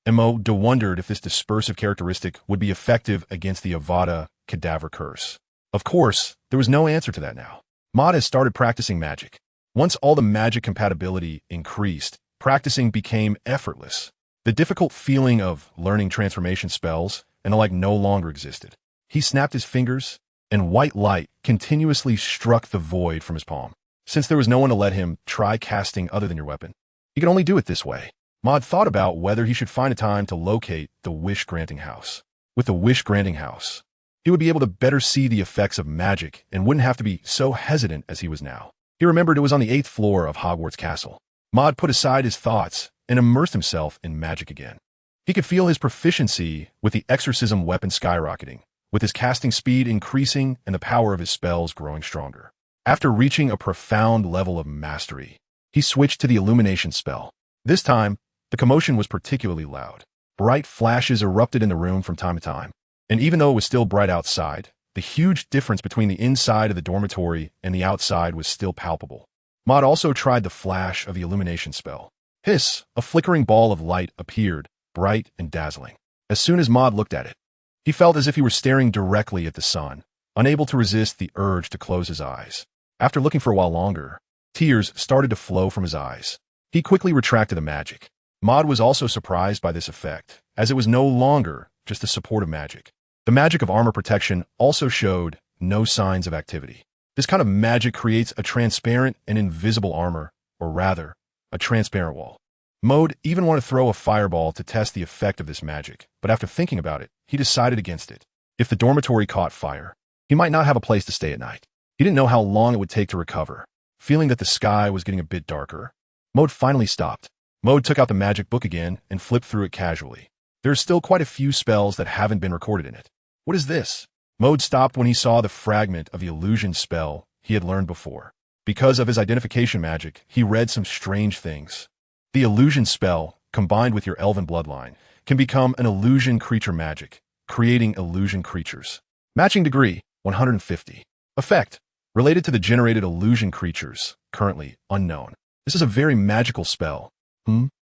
Maud wondered if this dispersive characteristic would be effective against the Avada Kedavra curse. Of course, there was no answer to that now. Maud has started practicing magic. Once all the magic compatibility increased, practicing became effortless. The difficult feeling of learning transformation spells and the like no longer existed. He snapped his fingers, and white light continuously struck the void from his palm. Since there was no one to let him try casting other than your weapon, he could only do it this way. Maud thought about whether he should find a time to locate the wish-granting house. With the wish-granting house, he would be able to better see the effects of magic and wouldn't have to be so hesitant as he was now. He remembered it was on the 8th floor of Hogwarts Castle. Maud put aside his thoughts and immersed himself in magic again. He could feel his proficiency with the exorcism weapon skyrocketing, with his casting speed increasing and the power of his spells growing stronger. After reaching a profound level of mastery, he switched to the illumination spell. This time, The commotion was particularly loud. Bright flashes erupted in the room from time to time. And even though it was still bright outside, the huge difference between the inside of the dormitory and the outside was still palpable. Maud also tried the flash of the illumination spell. Hiss! A flickering ball of light appeared, bright and dazzling. As soon as Maud looked at it, he felt as if he were staring directly at the sun, unable to resist the urge to close his eyes. After looking for a while longer, tears started to flow from his eyes. He quickly retracted the magic. Maud was also surprised by this effect, as it was no longer just a supportive magic. The magic of armor protection also showed no signs of activity. This kind of magic creates a transparent and invisible armor, or rather, a transparent wall. Maud even wanted to throw a fireball to test the effect of this magic, but after thinking about it, he decided against it. If the dormitory caught fire, he might not have a place to stay at night. He didn't know how long it would take to recover. Feeling that the sky was getting a bit darker, Maud finally stopped. Maud took out the magic book again and flipped through it casually. There are still quite a few spells that haven't been recorded in it. What is this? Maud stopped when he saw the fragment of the illusion spell he had learned before. Because of his identification magic, he read some strange things. The illusion spell, combined with your elven bloodline, can become an illusion creature magic, creating illusion creatures. Matching degree, 150. Effect, related to the generated illusion creatures, currently unknown. This is a very magical spell.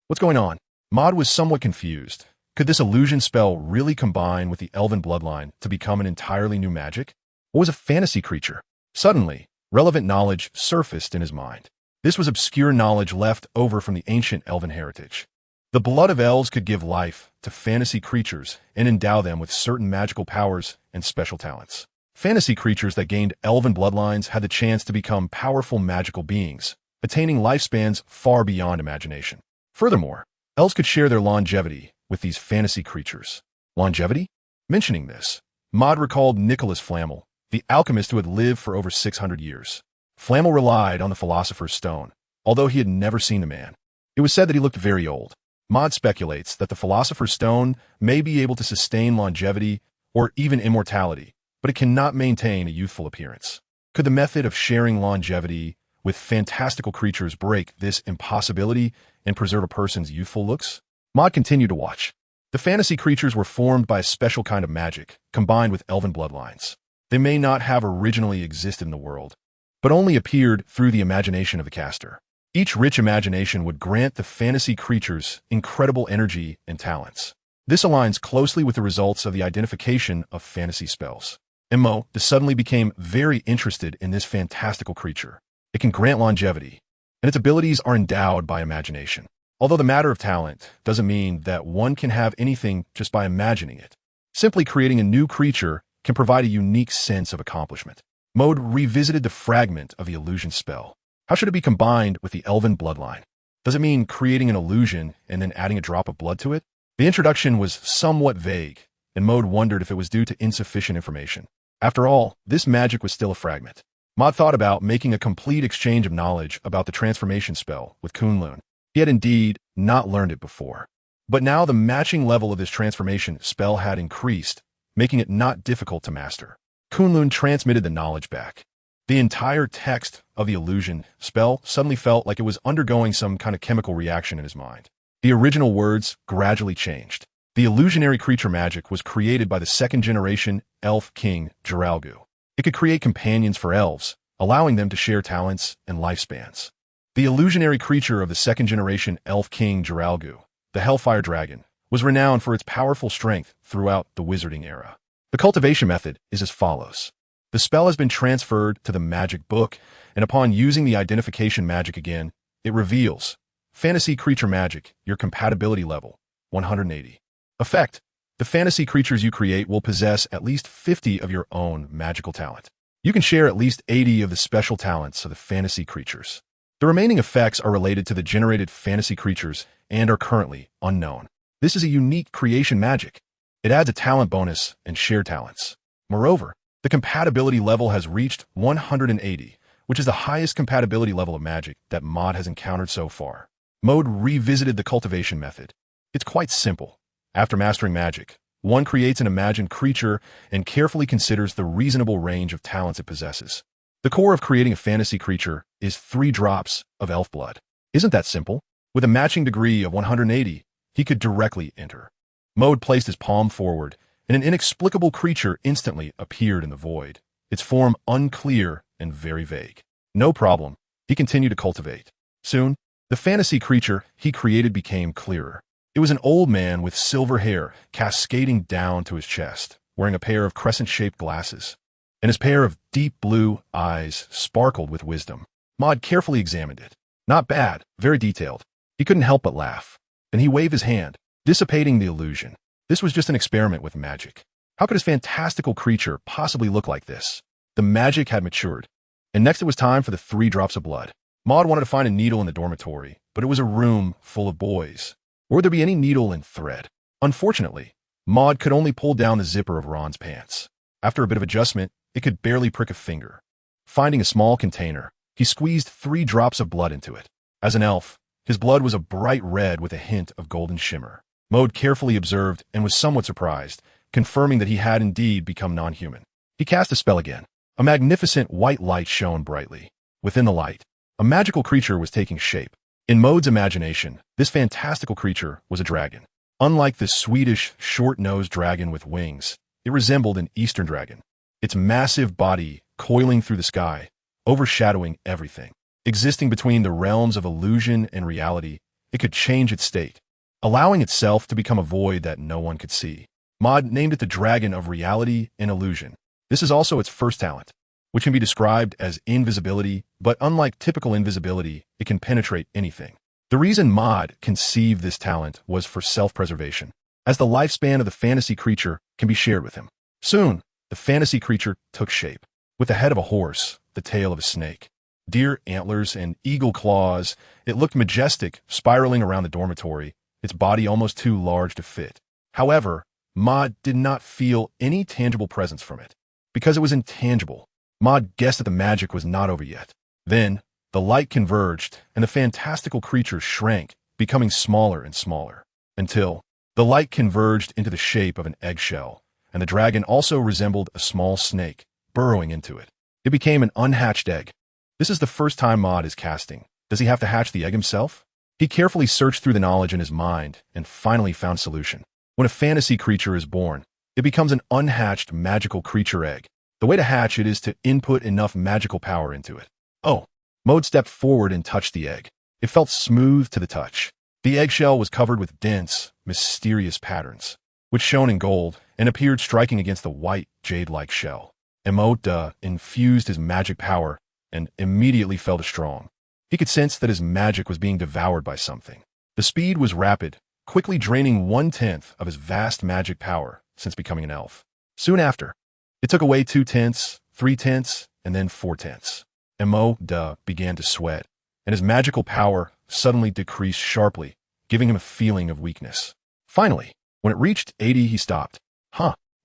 What's going on? Maud was somewhat confused. Could this illusion spell really combine with the elven bloodline to become an entirely new magic? What was a fantasy creature? Suddenly, relevant knowledge surfaced in his mind. This was obscure knowledge left over from the ancient elven heritage. The blood of elves could give life to fantasy creatures and endow them with certain magical powers and special talents. Fantasy creatures that gained elven bloodlines had the chance to become powerful magical beings, attaining lifespans far beyond imagination. Furthermore, elves could share their longevity with these fantasy creatures. Longevity? Mentioning this, Maud recalled Nicholas Flamel, the alchemist who had lived for over 600 years. Flamel relied on the Philosopher's Stone, although he had never seen the man. It was said that he looked very old. Maud speculates that the Philosopher's Stone may be able to sustain longevity or even immortality, but it cannot maintain a youthful appearance. Could the method of sharing longevity with fantastical creatures break this impossibility and preserve a person's youthful looks? Maud continued to watch. The fantasy creatures were formed by a special kind of magic, combined with elven bloodlines. They may not have originally existed in the world, but only appeared through the imagination of the caster. Each rich imagination would grant the fantasy creatures incredible energy and talents. This aligns closely with the results of the identification of fantasy spells. Maud suddenly became very interested in this fantastical creature. It can grant longevity, and its abilities are endowed by imagination. Although the matter of talent doesn't mean that one can have anything just by imagining it. Simply creating a new creature can provide a unique sense of accomplishment. Maud revisited the fragment of the illusion spell. How should it be combined with the elven bloodline? Does it mean creating an illusion and then adding a drop of blood to it? The introduction was somewhat vague, and Maud wondered if it was due to insufficient information. After all, this magic was still a fragment. Maud thought about making a complete exchange of knowledge about the transformation spell with Kunlun. He had indeed not learned it before. But now the matching level of this transformation spell had increased, making it not difficult to master. Kunlun transmitted the knowledge back. The entire text of the illusion spell suddenly felt like it was undergoing some kind of chemical reaction in his mind. The original words gradually changed. The illusionary creature magic was created by the second-generation elf king, Jiralgu. It could create companions for elves, allowing them to share talents and lifespans. The illusionary creature of the second-generation elf king Jiralgu, the Hellfire Dragon, was renowned for its powerful strength throughout the wizarding era. The cultivation method is as follows. The spell has been transferred to the magic book, and upon using the identification magic again, it reveals Fantasy Creature Magic, your compatibility level, 180. Effect. The fantasy creatures you create will possess at least 50 of your own magical talent. You can share at least 80 of the special talents of the fantasy creatures. The remaining effects are related to the generated fantasy creatures and are currently unknown. This is a unique creation magic. It adds a talent bonus and share talents. Moreover, the compatibility level has reached 180, which is the highest compatibility level of magic that Maud has encountered so far. Maud revisited the cultivation method. It's quite simple. After mastering magic, one creates an imagined creature and carefully considers the reasonable range of talents it possesses. The core of creating a fantasy creature is 3 drops of elf blood. Isn't that simple? With a matching degree of 180, he could directly enter. Mode placed his palm forward, and an inexplicable creature instantly appeared in the void, its form unclear and very vague. No problem, he continued to cultivate. Soon, the fantasy creature he created became clearer. It was an old man with silver hair cascading down to his chest, wearing a pair of crescent-shaped glasses, and his pair of deep blue eyes sparkled with wisdom. Maud carefully examined it. Not bad, very detailed. He couldn't help but laugh. Then he waved his hand, dissipating the illusion. This was just an experiment with magic. How could his fantastical creature possibly look like this? The magic had matured, and next it was time for the 3 drops of blood. Maud wanted to find a needle in the dormitory, but it was a room full of boys. Would there be any needle and thread? Unfortunately, Maud could only pull down the zipper of Ron's pants. After a bit of adjustment, it could barely prick a finger. Finding a small container, he squeezed 3 drops of blood into it. As an elf, his blood was a bright red with a hint of golden shimmer. Maud carefully observed and was somewhat surprised, confirming that he had indeed become non-human. He cast a spell again. A magnificent white light shone brightly. Within the light, a magical creature was taking shape. In Maud's imagination, this fantastical creature was a dragon. Unlike the Swedish short-nosed dragon with wings, it resembled an Eastern dragon, its massive body coiling through the sky, overshadowing everything. Existing between the realms of illusion and reality, it could change its state, allowing itself to become a void that no one could see. Maud named it the Dragon of Reality and Illusion. This is also its first talent, which can be described as invisibility, but unlike typical invisibility, it can penetrate anything. The reason Maud conceived this talent was for self-preservation, as the lifespan of the fantasy creature can be shared with him. Soon, the fantasy creature took shape, with the head of a horse, the tail of a snake, deer antlers, and eagle claws. It looked majestic, spiraling around the dormitory, its body almost too large to fit. However, Maud did not feel any tangible presence from it. Because it was intangible, Maud guessed that the magic was not over yet. Then, the light converged, and the fantastical creature shrank, becoming smaller and smaller, until the light converged into the shape of an eggshell, and the dragon also resembled a small snake, burrowing into it. It became an unhatched egg. This is the first time Maud is casting. Does he have to hatch the egg himself? He carefully searched through the knowledge in his mind and finally found a solution. When a fantasy creature is born, it becomes an unhatched magical creature egg. The way to hatch it is to input enough magical power into it. Oh, Maud stepped forward and touched the egg. It felt smooth to the touch. The eggshell was covered with dense, mysterious patterns, which shone in gold and appeared striking against the white, jade-like shell. Maud infused his magic power and immediately felt strong. He could sense that his magic was being devoured by something. The speed was rapid, quickly draining 1/10 of his vast magic power since becoming an elf. Soon after, it took away 2/10, 3/10, and then 4/10. Maud began to sweat, and his magical power suddenly decreased sharply, giving him a feeling of weakness. Finally, when it reached 80, he stopped.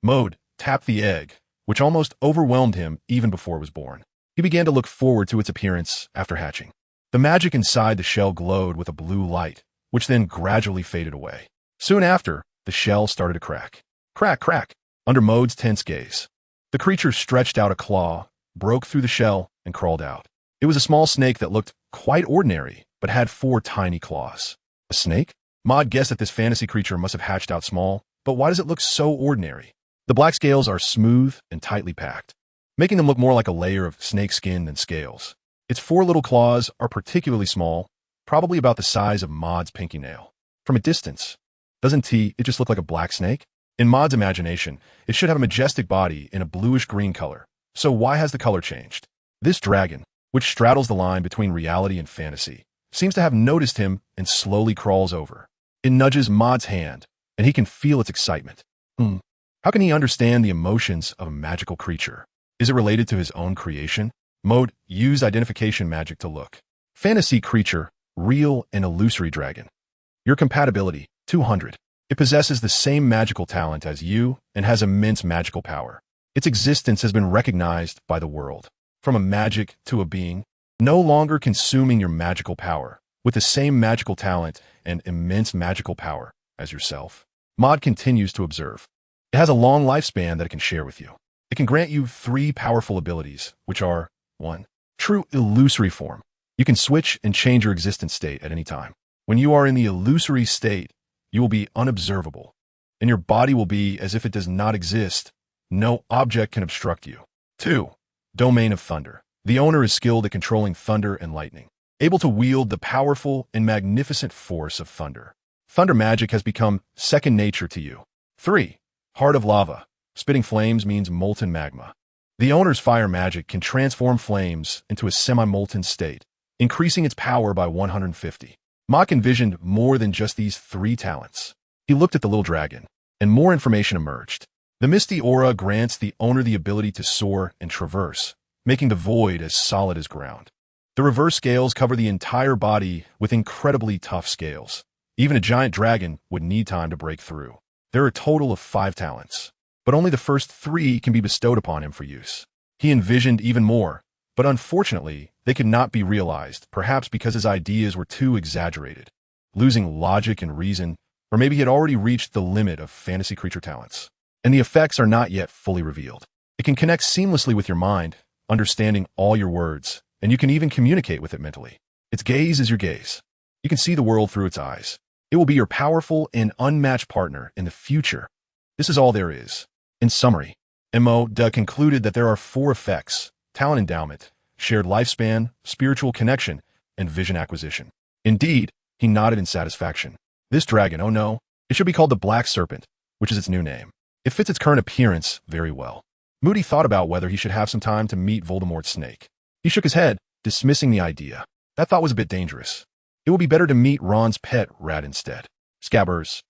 Maud tapped the egg, which almost overwhelmed him even before it was born. He began to look forward to its appearance after hatching. The magic inside the shell glowed with a blue light, which then gradually faded away. Soon after, the shell started to crack. Crack, crack, under Maud's tense gaze. The creature stretched out a claw, broke through the shell, and crawled out. It was a small snake that looked quite ordinary, but had 4 tiny claws. A snake? Maud guessed that this fantasy creature must have hatched out small, but why does it look so ordinary? The black scales are smooth and tightly packed, making them look more like a layer of snake skin than scales. Its 4 little claws are particularly small, probably about the size of Maud's pinky nail. From a distance, doesn't it just look like a black snake? In Maud's imagination, it should have a majestic body in a bluish-green color. So why has the color changed? This dragon, which straddles the line between reality and fantasy, seems to have noticed him and slowly crawls over. It nudges Maud's hand, and he can feel its excitement. How can he understand the emotions of a magical creature? Is it related to his own creation? Maud used identification magic to look. Fantasy creature, real and illusory dragon. Your compatibility, 200. It possesses the same magical talent as you and has immense magical power. Its existence has been recognized by the world. From a magic to a being, no longer consuming your magical power, with the same magical talent and immense magical power as yourself. Maud continues to observe. It has a long lifespan that it can share with you. It can grant you 3 powerful abilities, which are 1. True illusory form. You can switch and change your existence state at any time. When you are in the illusory state, you will be unobservable, and your body will be as if it does not exist. No object can obstruct you. 2. Domain of Thunder. The owner is skilled at controlling thunder and lightning, able to wield the powerful and magnificent force of thunder. Thunder magic has become second nature to you. 3. Heart of Lava. Spitting flames means molten magma. The owner's fire magic can transform flames into a semi-molten state, increasing its power by 150. Mock envisioned more than just these 3 talents. He looked at the little dragon, and more information emerged. The misty aura grants the owner the ability to soar and traverse, making the void as solid as ground. The reverse scales cover the entire body with incredibly tough scales. Even a giant dragon would need time to break through. There are a total of 5 talents, but only the first 3 can be bestowed upon him for use. He envisioned even more, but unfortunately, they could not be realized, perhaps because his ideas were too exaggerated, losing logic and reason, or maybe he had already reached the limit of fantasy creature talents. And the effects are not yet fully revealed. It can connect seamlessly with your mind, understanding all your words, and you can even communicate with it mentally. Its gaze is your gaze. You can see the world through its eyes. It will be your powerful and unmatched partner in the future. This is all there is. In summary, M.O.D. concluded that there are 4 effects: talent endowment, shared lifespan, spiritual connection, and vision acquisition. Indeed, he nodded in satisfaction. This dragon, oh no, it should be called the Black Serpent, which is its new name. It fits its current appearance very well. Moody thought about whether he should have some time to meet Voldemort's snake. He shook his head, dismissing the idea. That thought was a bit dangerous. It would be better to meet Ron's pet rat instead. Scabbers.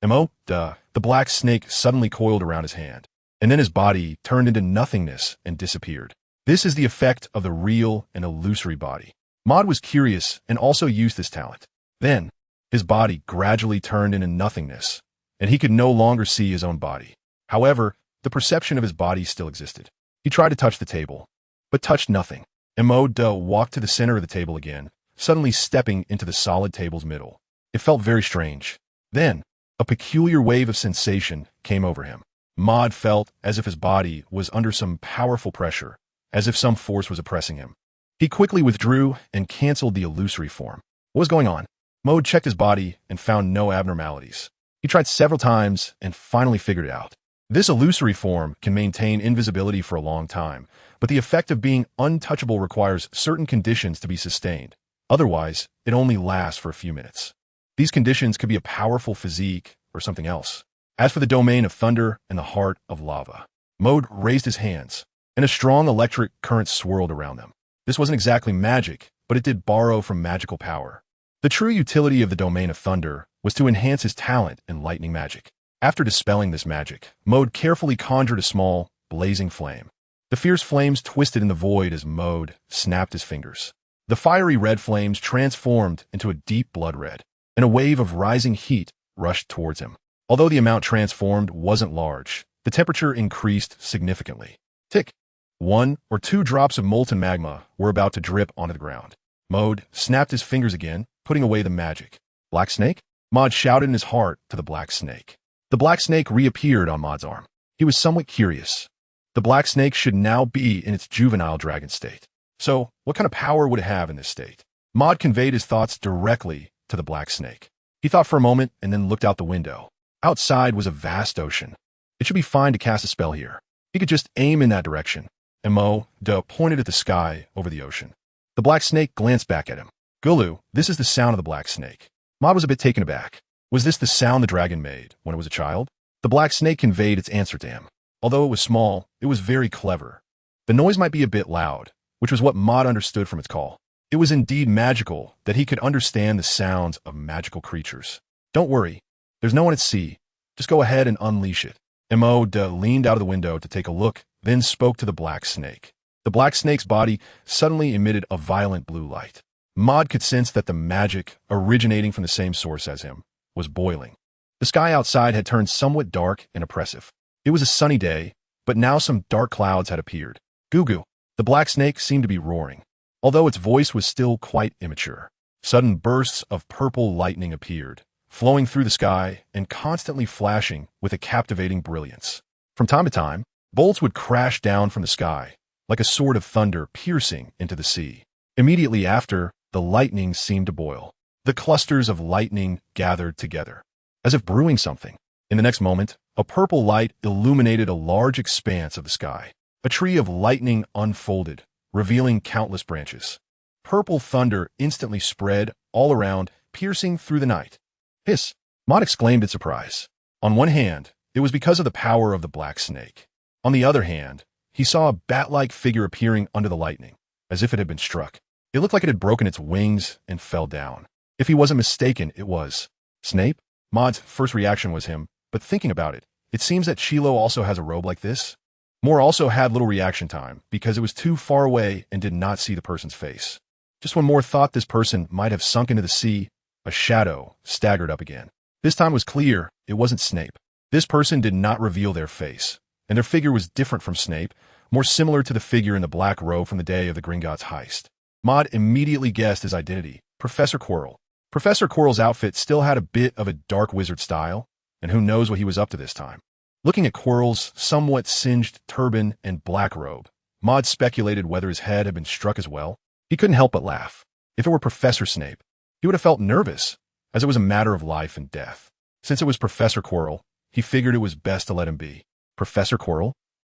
The black snake suddenly coiled around his hand, and then his body turned into nothingness and disappeared. This is the effect of the real and illusory body. Maud was curious and also used this talent. Then, his body gradually turned into nothingness, and he could no longer see his own body. However, the perception of his body still existed. He tried to touch the table, but touched nothing. M.O.D. walked to the center of the table again, suddenly stepping into the solid table's middle. It felt very strange. Then, a peculiar wave of sensation came over him. Maud felt as if his body was under some powerful pressure, as if some force was oppressing him. He quickly withdrew and canceled the illusory form. What was going on? Maud checked his body and found no abnormalities. He tried several times and finally figured it out. This illusory form can maintain invisibility for a long time, but the effect of being untouchable requires certain conditions to be sustained. Otherwise, it only lasts for a few minutes. These conditions could be a powerful physique or something else. As for the domain of thunder and the heart of lava, Maud raised his hands, and a strong electric current swirled around them. This wasn't exactly magic, but it did borrow from magical power. The true utility of the domain of thunder was to enhance his talent in lightning magic. After dispelling this magic, Maud carefully conjured a small, blazing flame. The fierce flames twisted in the void as Maud snapped his fingers. The fiery red flames transformed into a deep blood red, and a wave of rising heat rushed towards him. Although the amount transformed wasn't large, the temperature increased significantly. Tick! 1 or 2 drops of molten magma were about to drip onto the ground. Maud snapped his fingers again, putting away the magic. Black snake? Maud shouted in his heart to the black snake. The black snake reappeared on Maud's arm. He was somewhat curious. The black snake should now be in its juvenile dragon state. So, what kind of power would it have in this state? Maud conveyed his thoughts directly to the black snake. He thought for a moment and then looked out the window. Outside was a vast ocean. It should be fine to cast a spell here. He could just aim in that direction. M.O.D. pointed at the sky over the ocean. The black snake glanced back at him. Gulu, this is the sound of the black snake. Maud was a bit taken aback. Was this the sound the dragon made when it was a child? The black snake conveyed its answer to him. Although it was small, it was very clever. The noise might be a bit loud, which was what Maud understood from its call. It was indeed magical that he could understand the sounds of magical creatures. Don't worry, there's no one at sea. Just go ahead and unleash it. M.O.D. leaned out of the window to take a look, then spoke to the black snake. The black snake's body suddenly emitted a violent blue light. Maud could sense that the magic, originating from the same source as him, was boiling. The sky outside had turned somewhat dark and oppressive. It was a sunny day, but now some dark clouds had appeared. Goo-goo. The black snake seemed to be roaring, although its voice was still quite immature. Sudden bursts of purple lightning appeared, flowing through the sky and constantly flashing with a captivating brilliance. From time to time, bolts would crash down from the sky, like a sword of thunder piercing into the sea. Immediately after, the lightning seemed to boil. The clusters of lightning gathered together, as if brewing something. In the next moment, a purple light illuminated a large expanse of the sky. A tree of lightning unfolded, revealing countless branches. Purple thunder instantly spread all around, piercing through the night. Hiss! Maud exclaimed in surprise. On one hand, it was because of the power of the black snake. On the other hand, he saw a bat-like figure appearing under the lightning, as if it had been struck. It looked like it had broken its wings and fell down. If he wasn't mistaken, it was Snape. Maud's first reaction was him, but thinking about it, it seems that Chilo also has a robe like this. Moore also had little reaction time because it was too far away and did not see the person's face. Just when Moore thought this person might have sunk into the sea, a shadow staggered up again. This time was clear it wasn't Snape. This person did not reveal their face, and their figure was different from Snape, more similar to the figure in the black robe from the day of the Gringotts heist. Maud immediately guessed his identity, Professor Quirrell. Professor Quirrell's outfit still had a bit of a dark wizard style, and who knows what he was up to this time. Looking at Quirrell's somewhat singed turban and black robe, Maud speculated whether his head had been struck as well. He couldn't help but laugh. If it were Professor Snape, he would have felt nervous, as it was a matter of life and death. Since it was Professor Quirrell, he figured it was best to let him be. Professor Quirrell?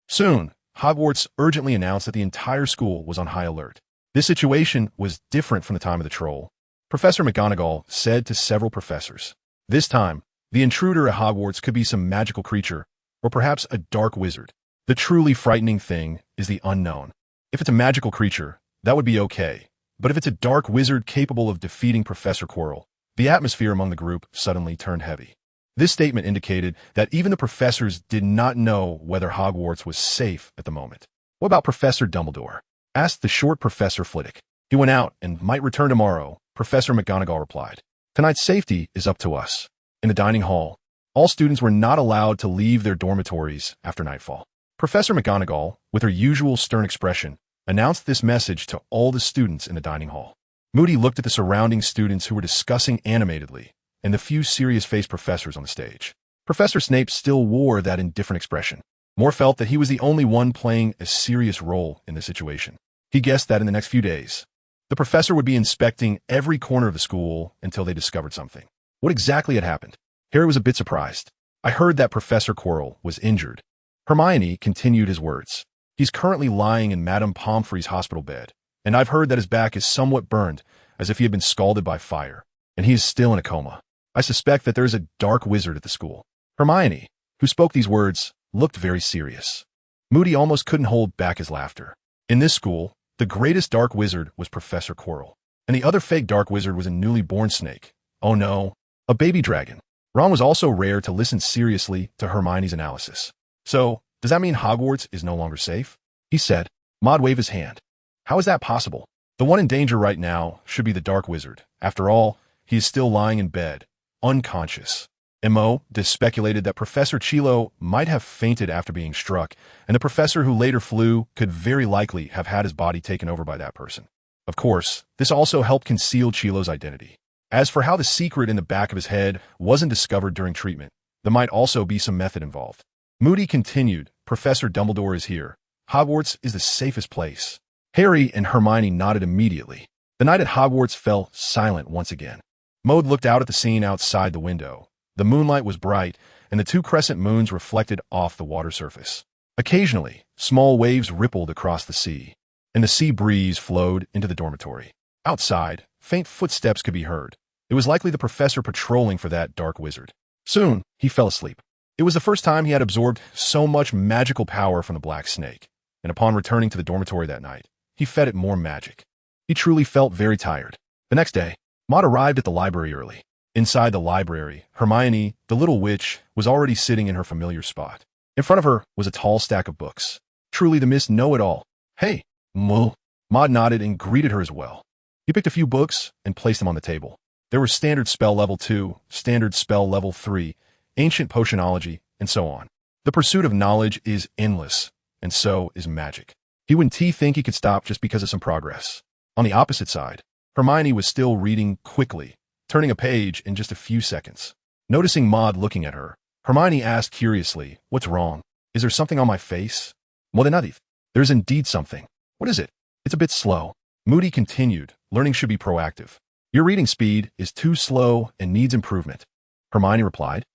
Soon, Hogwarts urgently announced that the entire school was on high alert. This situation was different from the time of the troll. Professor McGonagall said to several professors, "This time, the intruder at Hogwarts could be some magical creature, or perhaps a dark wizard. The truly frightening thing is the unknown. If it's a magical creature, that would be okay, but if it's a dark wizard capable of defeating Professor Quirrell," the atmosphere among the group suddenly turned heavy. This statement indicated that even the professors did not know whether Hogwarts was safe at the moment. "What about Professor Dumbledore?" asked the short Professor Flitwick. "He went out and might return tomorrow," Professor McGonagall replied. "Tonight's safety is up to us." In the dining hall, all students were not allowed to leave their dormitories after nightfall. Professor McGonagall, with her usual stern expression, announced this message to all the students in the dining hall. Moody looked at the surrounding students who were discussing animatedly, and the few serious-faced professors on the stage. Professor Snape still wore that indifferent expression. Moore felt that he was the only one playing a serious role in this situation. He guessed that in the next few days, the professor would be inspecting every corner of the school until they discovered something. What exactly had happened? Harry was a bit surprised. "I heard that Professor Quirrell was injured." Hermione continued his words. "He's currently lying in Madame Pomfrey's hospital bed, and I've heard that his back is somewhat burned, as if he had been scalded by fire, and he is still in a coma. I suspect that there is a dark wizard at the school." Hermione, who spoke these words, looked very serious. Moody almost couldn't hold back his laughter. In this school, the greatest dark wizard was Professor Quirrell, and the other fake dark wizard was a newly born snake. Oh no, a baby dragon. Ron was also rare to listen seriously to Hermione's analysis. "So, does that mean Hogwarts is no longer safe?" he said. Maud waved his hand. "How is that possible? The one in danger right now should be the dark wizard. After all, he is still lying in bed, unconscious." M.O. speculated that Professor Chilo might have fainted after being struck, and the professor who later flew could very likely have had his body taken over by that person. Of course, this also helped conceal Chilo's identity. As for how the secret in the back of his head wasn't discovered during treatment, there might also be some method involved. Moody continued, "Professor Dumbledore is here. Hogwarts is the safest place." Harry and Hermione nodded immediately. The night at Hogwarts fell silent once again. Maud looked out at the scene outside the window. The moonlight was bright, and the two crescent moons reflected off the water surface. Occasionally, small waves rippled across the sea, and the sea breeze flowed into the dormitory. Outside, faint footsteps could be heard. It was likely the professor patrolling for that dark wizard. Soon, he fell asleep. It was the first time he had absorbed so much magical power from the black snake, and upon returning to the dormitory that night, he fed it more magic. He truly felt very tired. The next day, Maud arrived at the library early. Inside the library, Hermione, the little witch, was already sitting in her familiar spot. In front of her was a tall stack of books. Truly the Miss Know-It-All. "Hey, Moo." Maud nodded and greeted her as well. He picked a few books and placed them on the table. There were Standard Spell Level 2, Standard Spell Level 3, Ancient Potionology, and so on. The pursuit of knowledge is endless, and so is magic. He wouldn't think he could stop just because of some progress. On the opposite side, Hermione was still reading quickly, turning a page in just a few seconds. Noticing Maud looking at her, Hermione asked curiously, "What's wrong? Is there something on my face?" "Well, then, there's indeed something." "What is it?" "It's a bit slow." Moody continued, "Learning should be proactive. Your reading speed is too slow and needs improvement, Hermione replied.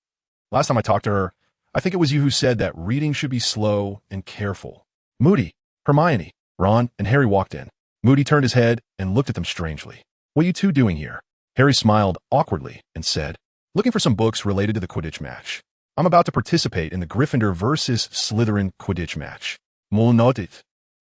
Last time I talked to her, I think it was you who said that reading should be slow and careful. Moody, Hermione, Ron, and Harry walked in. Moody turned his head and looked at them strangely. What are you two doing here? Harry smiled awkwardly and said, looking for some books related to the Quidditch match. I'm about to participate in the Gryffindor versus Slytherin Quidditch match. Well noted.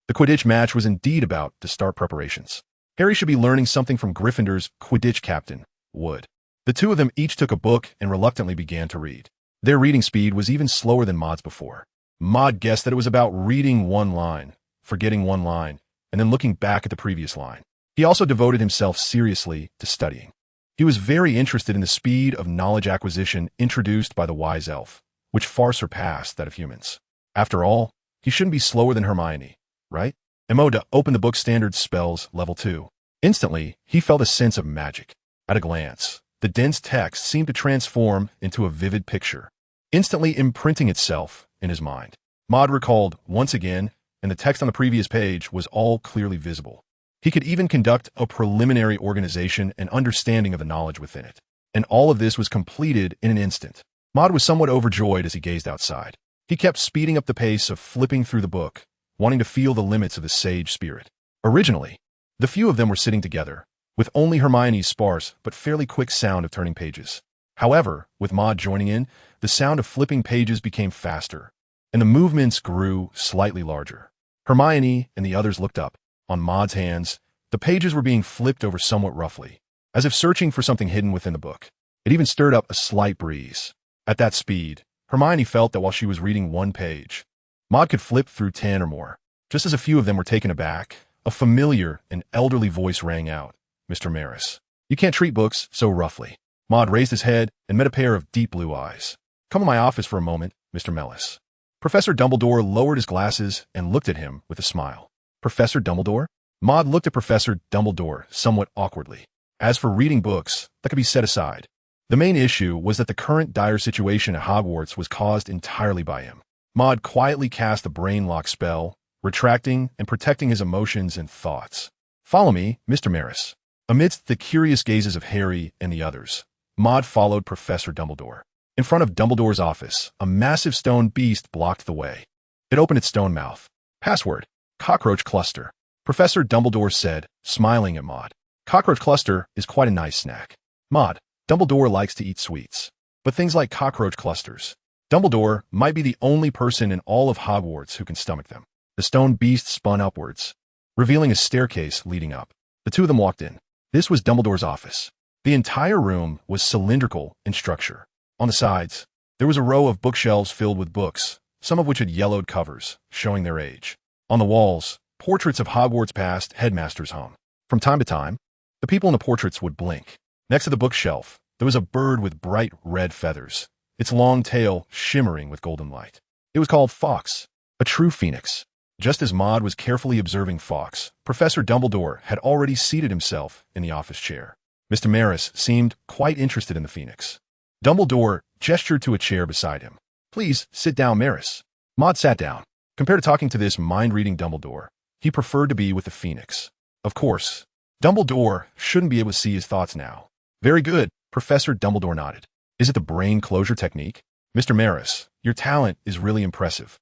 The Quidditch match was indeed about to start preparations. Harry should be learning something from Gryffindor's Quidditch captain, Wood. The two of them each took a book and reluctantly began to read. Their reading speed was even slower than Maud's before. Maud guessed that it was about reading one line, forgetting one line, and then looking back at the previous line. He also devoted himself seriously to studying. He was very interested in the speed of knowledge acquisition introduced by the wise elf, which far surpassed that of humans. After all, he shouldn't be slower than Hermione, right? Emoda opened the book Standard Spells Level 2. Instantly, he felt a sense of magic. At a glance, the dense text seemed to transform into a vivid picture, instantly imprinting itself in his mind. Maud recalled once again, and the text on the previous page was all clearly visible. He could even conduct a preliminary organization and understanding of the knowledge within it. And all of this was completed in an instant. Maud was somewhat overjoyed as he gazed outside. He kept speeding up the pace of flipping through the book, wanting to feel the limits of the sage spirit. Originally, the few of them were sitting together, with only Hermione's sparse but fairly quick sound of turning pages. However, with Maud joining in, the sound of flipping pages became faster, and the movements grew slightly larger. Hermione and the others looked up. On Maud's hands, the pages were being flipped over somewhat roughly, as if searching for something hidden within the book. It even stirred up a slight breeze. At that speed, Hermione felt that while she was reading one page, Maud could flip through 10 or more. Just as a few of them were taken aback, a familiar and elderly voice rang out. Mr. Maris, you can't treat books so roughly. Maud raised his head and met a pair of deep blue eyes. Come in my office for a moment, Mr. Mellis. Professor Dumbledore lowered his glasses and looked at him with a smile. Professor Dumbledore? Maud looked at Professor Dumbledore somewhat awkwardly. As for reading books, that could be set aside. The main issue was that the current dire situation at Hogwarts was caused entirely by him. Maud quietly cast a brain lock spell, retracting and protecting his emotions and thoughts. Follow me, Mr. Maris. Amidst the curious gazes of Harry and the others, Maud followed Professor Dumbledore. In front of Dumbledore's office, a massive stone beast blocked the way. It opened its stone mouth. Password: Cockroach Cluster. Professor Dumbledore said, smiling at Maud. Cockroach Cluster is quite a nice snack. Maud, Dumbledore likes to eat sweets, but things like cockroach clusters. Dumbledore might be the only person in all of Hogwarts who can stomach them. The stone beast spun upwards, revealing a staircase leading up. The two of them walked in. This was Dumbledore's office. The entire room was cylindrical in structure. On the sides, there was a row of bookshelves filled with books, some of which had yellowed covers, showing their age. On the walls, portraits of Hogwarts' past headmasters hung. From time to time, the people in the portraits would blink. Next to the bookshelf, there was a bird with bright red feathers, its long tail shimmering with golden light. It was called Fawkes, a true phoenix. Just as Maud was carefully observing Fawkes, Professor Dumbledore had already seated himself in the office chair. Mr. Maris seemed quite interested in the phoenix. Dumbledore gestured to a chair beside him. Please sit down, Maris. Maud sat down. Compared to talking to this mind-reading Dumbledore, he preferred to be with the phoenix. Of course, Dumbledore shouldn't be able to see his thoughts now. Very good, Professor Dumbledore nodded. Is it the brain closure technique? Mr. Maris, your talent is really impressive.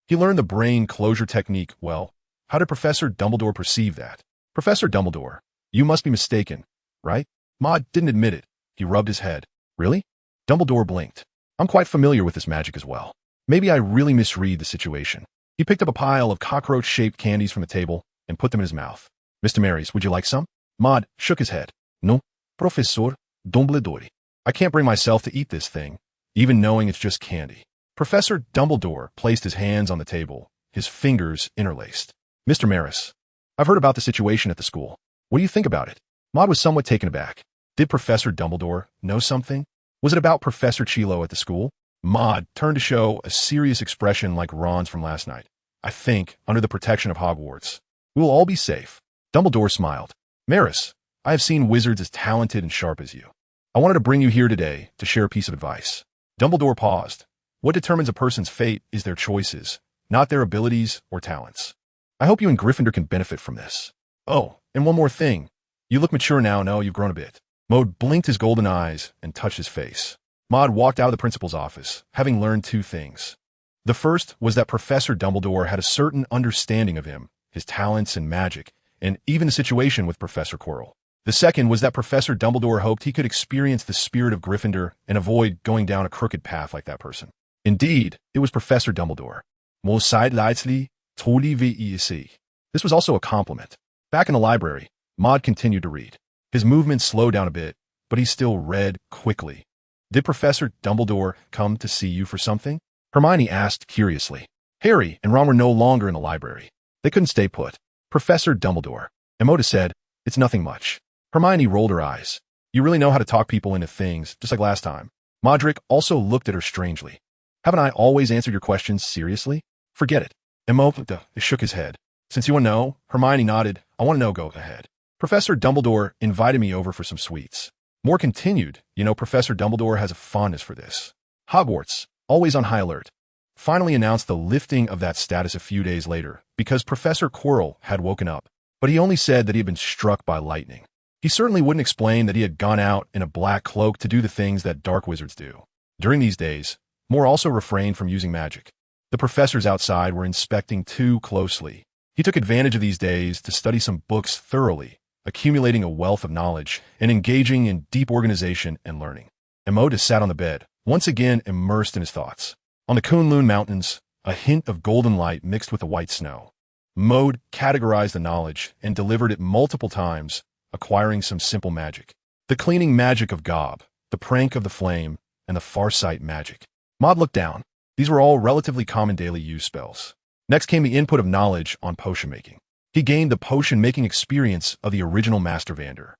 He learned the brain closure technique well. How did Professor Dumbledore perceive that? Professor Dumbledore, you must be mistaken, right? Maud didn't admit it. He rubbed his head. Really? Dumbledore blinked. I'm quite familiar with this magic as well. Maybe I really misread the situation. He picked up a pile of cockroach-shaped candies from the table and put them in his mouth. Mr. Maris, would you like some? Maud shook his head. No, Professor Dumbledore. I can't bring myself to eat this thing, even knowing it's just candy. Professor Dumbledore placed his hands on the table, his fingers interlaced. Mr. Maris, I've heard about the situation at the school. What do you think about it? Maud was somewhat taken aback. Did Professor Dumbledore know something? Was it about Professor Chilo at the school? Maud turned to show a serious expression like Ron's from last night. I think, under the protection of Hogwarts, we will all be safe. Dumbledore smiled. Maris, I have seen wizards as talented and sharp as you. I wanted to bring you here today to share a piece of advice. Dumbledore paused. What determines a person's fate is their choices, not their abilities or talents. I hope you and Gryffindor can benefit from this. Oh, and one more thing. You look mature now. No, you've grown a bit. Mode blinked his golden eyes and touched his face. Maud walked out of the principal's office, having learned two things. The first was that Professor Dumbledore had a certain understanding of him, his talents and magic, and even the situation with Professor Quirrell. The second was that Professor Dumbledore hoped he could experience the spirit of Gryffindor and avoid going down a crooked path like that person. Indeed, it was Professor Dumbledore. Most lightly, truly vec. This was also a compliment. Back in the library, Maud continued to read. His movements slowed down a bit, but he still read quickly. Did Professor Dumbledore come to see you for something? Hermione asked curiously. Harry and Ron were no longer in the library. They couldn't stay put. Professor Dumbledore. Emoda said, it's nothing much. Hermione rolled her eyes. You really know how to talk people into things, just like last time. Modric also looked at her strangely. Haven't I always answered your questions seriously? Forget it. Emoda shook his head. Since you want to know, Hermione nodded. I want to know, go ahead. Professor Dumbledore invited me over for some sweets. Moore continued, you know, Professor Dumbledore has a fondness for this. Hogwarts, always on high alert, finally announced the lifting of that status a few days later because Professor Quirrell had woken up, but he only said that he had been struck by lightning. He certainly wouldn't explain that he had gone out in a black cloak to do the things that dark wizards do. During these days, Moore also refrained from using magic. The professors outside were inspecting too closely. He took advantage of these days to study some books thoroughly, accumulating a wealth of knowledge and engaging in deep organization and learning. Emoda sat on the bed, once again immersed in his thoughts. On the Kunlun Mountains, a hint of golden light mixed with the white snow. Mode categorized the knowledge and delivered it multiple times, acquiring some simple magic. The cleaning magic of Gob, the prank of the flame, and the farsight magic. Maud looked down. These were all relatively common daily use spells. Next came the input of knowledge on potion making. He gained the potion-making experience of the original Master Vander,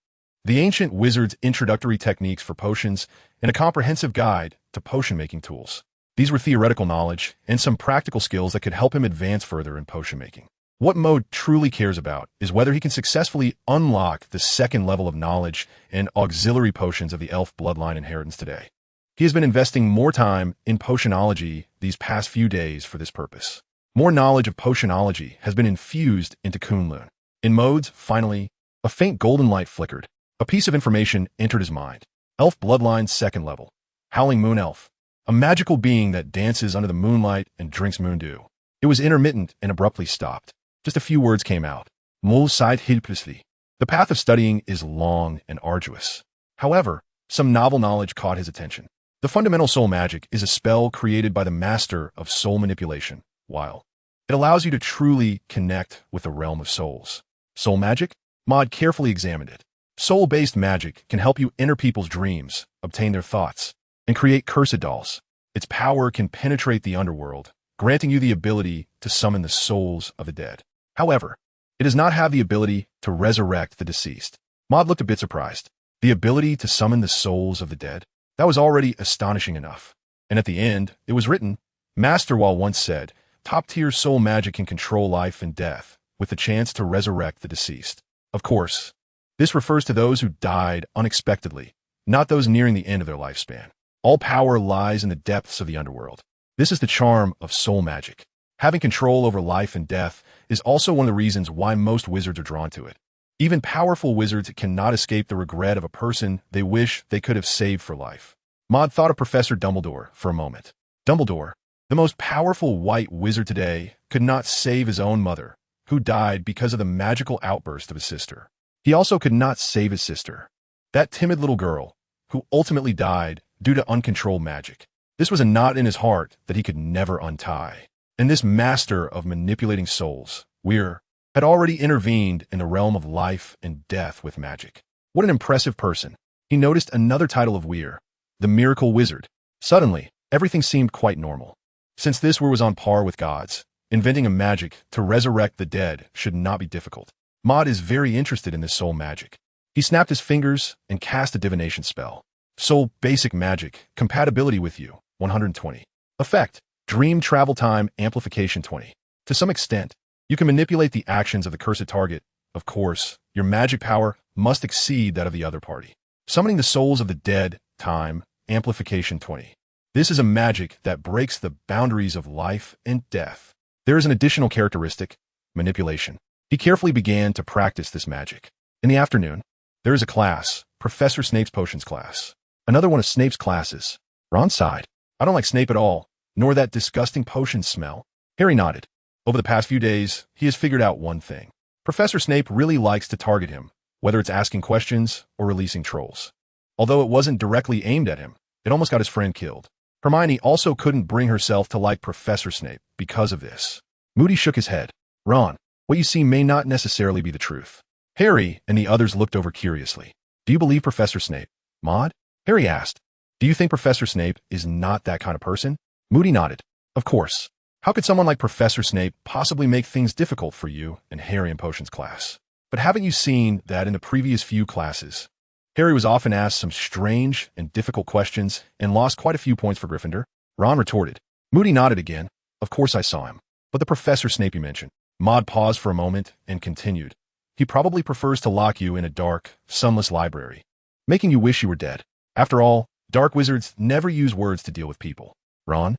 the ancient wizard's introductory techniques for potions, and a comprehensive guide to potion-making tools. These were theoretical knowledge and some practical skills that could help him advance further in potion-making. What Mode truly cares about is whether he can successfully unlock the second level of knowledge and auxiliary potions of the elf bloodline inheritance today. He has been investing more time in potionology these past few days for this purpose. More knowledge of potionology has been infused into Kunlun. In Modes, finally, a faint golden light flickered. A piece of information entered his mind. Elf bloodline's second level. Howling Moon Elf. A magical being that dances under the moonlight and drinks moon dew. It was intermittent and abruptly stopped. Just a few words came out. Mul sighed helplessly. The path of studying is long and arduous. However, some novel knowledge caught his attention. The fundamental soul magic is a spell created by the master of soul manipulation, while it allows you to truly connect with the realm of souls. Soul magic? Maud carefully examined it. Soul-based magic can help you enter people's dreams, obtain their thoughts, and create cursed dolls. Its power can penetrate the underworld, granting you the ability to summon the souls of the dead. However, it does not have the ability to resurrect the deceased. Maud looked a bit surprised. The ability to summon the souls of the dead? That was already astonishing enough. And at the end, it was written, Master Wall once said, top-tier soul magic can control life and death, with the chance to resurrect the deceased. Of course, this refers to those who died unexpectedly, not those nearing the end of their lifespan. All power lies in the depths of the underworld. This is the charm of soul magic. Having control over life and death is also one of the reasons why most wizards are drawn to it. Even powerful wizards cannot escape the regret of a person they wish they could have saved for life. Maud thought of Professor Dumbledore for a moment. Dumbledore, the most powerful white wizard today, could not save his own mother, who died because of the magical outburst of his sister. He also could not save his sister, that timid little girl, who ultimately died due to uncontrolled magic. This was a knot in his heart that he could never untie. And this master of manipulating souls, Weir, had already intervened in the realm of life and death with magic. What an impressive person. He noticed another title of Weir, the Miracle Wizard. Suddenly, everything seemed quite normal. Since this was on par with gods, inventing a magic to resurrect the dead should not be difficult. Maud is very interested in this soul magic. He snapped his fingers and cast a divination spell. Soul basic magic, compatibility with you, 120. Effect, dream travel time amplification 20. To some extent, you can manipulate the actions of the cursed target. Of course, your magic power must exceed that of the other party. Summoning the souls of the dead, time, amplification 20. This is a magic that breaks the boundaries of life and death. There is an additional characteristic, manipulation. He carefully began to practice this magic. In the afternoon, There is a class, Professor Snape's potions class. Another one of Snape's classes. Ron sighed. I don't like Snape at all, nor that disgusting potion smell. Harry nodded. Over the past few days, he has figured out one thing. Professor Snape really likes to target him, whether it's asking questions or releasing trolls. Although it wasn't directly aimed at him, it almost got his friend killed. Hermione also couldn't bring herself to like Professor Snape because of this. Moody shook his head. Ron, what you see may not necessarily be the truth. Harry and the others looked over curiously. Do you believe Professor Snape? Maud? Harry asked. Do you think Professor Snape is not that kind of person? Moody nodded. Of course. How could someone like Professor Snape possibly make things difficult for you in Harry and Potions class? But haven't you seen that in the previous few classes? Harry was often asked some strange and difficult questions and lost quite a few points for Gryffindor. Ron retorted. Moody nodded again. Of course I saw him. But the Professor Snape you mentioned. Maud paused for a moment and continued. He probably prefers to lock you in a dark, sunless library, making you wish you were dead. After all, dark wizards never use words to deal with people. Ron?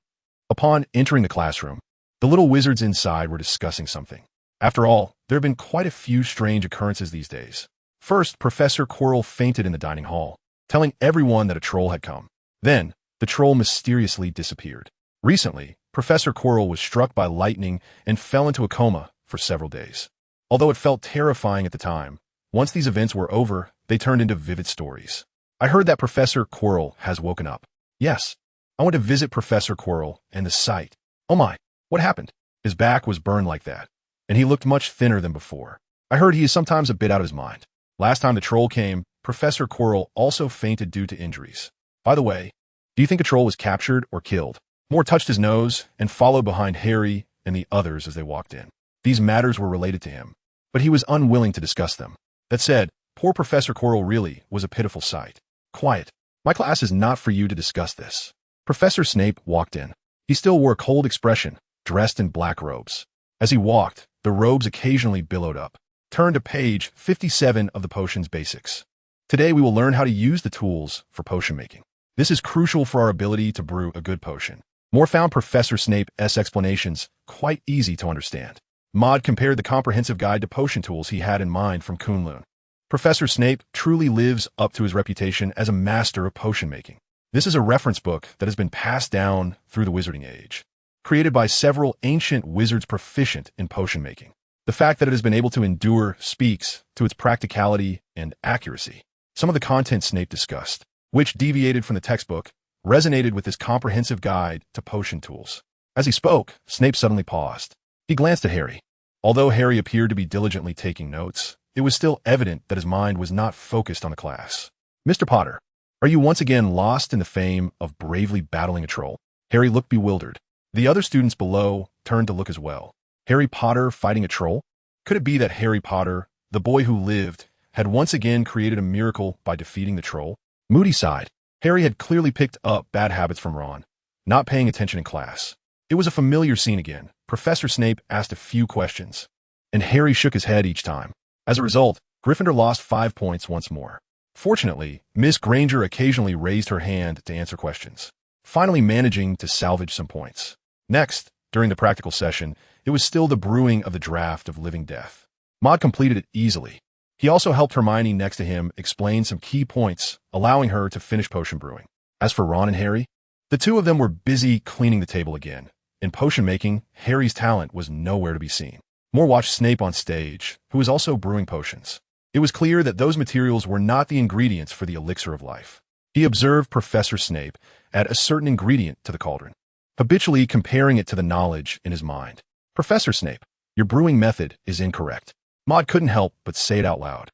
Upon entering the classroom, the little wizards inside were discussing something. After all, there have been quite a few strange occurrences these days. First, Professor Quirrell fainted in the dining hall, telling everyone that a troll had come. Then, the troll mysteriously disappeared. Recently, Professor Quirrell was struck by lightning and fell into a coma for several days. Although it felt terrifying at the time, once these events were over, they turned into vivid stories. I heard that Professor Quirrell has woken up. Yes, I went to visit Professor Quirrell and the sight. Oh my, what happened? His back was burned like that, and he looked much thinner than before. I heard he is sometimes a bit out of his mind. Last time the troll came, Professor Quirrell also fainted due to injuries. By the way, do you think a troll was captured or killed? Moore touched his nose and followed behind Harry and the others as they walked in. These matters were related to him, but he was unwilling to discuss them. That said, poor Professor Quirrell really was a pitiful sight. Quiet. My class is not for you to discuss this. Professor Snape walked in. He still wore a cold expression, dressed in black robes. As he walked, the robes occasionally billowed up. Turn to page 57 of the Potions Basics. Today we will learn how to use the tools for potion making. This is crucial for our ability to brew a good potion. Moore found Professor Snape's explanations quite easy to understand. Maud compared the comprehensive guide to potion tools he had in mind from Kunlun. Professor Snape truly lives up to his reputation as a master of potion making. This is a reference book that has been passed down through the Wizarding Age, created by several ancient wizards proficient in potion making. The fact that it has been able to endure speaks to its practicality and accuracy. Some of the content Snape discussed, which deviated from the textbook, resonated with this comprehensive guide to potion tools. As he spoke, Snape suddenly paused. He glanced at Harry. Although Harry appeared to be diligently taking notes, it was still evident that his mind was not focused on the class. Mr. Potter, are you once again lost in the fame of bravely battling a troll? Harry looked bewildered. The other students below turned to look as well. Harry Potter fighting a troll? Could it be that Harry Potter, the boy who lived, had once again created a miracle by defeating the troll? Moody sighed. Harry had clearly picked up bad habits from Ron, not paying attention in class. It was a familiar scene again. Professor Snape asked a few questions, and Harry shook his head each time. As a result, Gryffindor lost 5 points once more. Fortunately, Miss Granger occasionally raised her hand to answer questions, finally managing to salvage some points. Next, during the practical session, it was still the brewing of the draft of Living Death. Maud completed it easily. He also helped Hermione next to him explain some key points, allowing her to finish potion brewing. As for Ron and Harry, the two of them were busy cleaning the table again. In potion making, Harry's talent was nowhere to be seen. Moore watched Snape on stage, who was also brewing potions. It was clear that those materials were not the ingredients for the elixir of life. He observed Professor Snape add a certain ingredient to the cauldron, habitually comparing it to the knowledge in his mind. Professor Snape, your brewing method is incorrect. Maud couldn't help but say it out loud.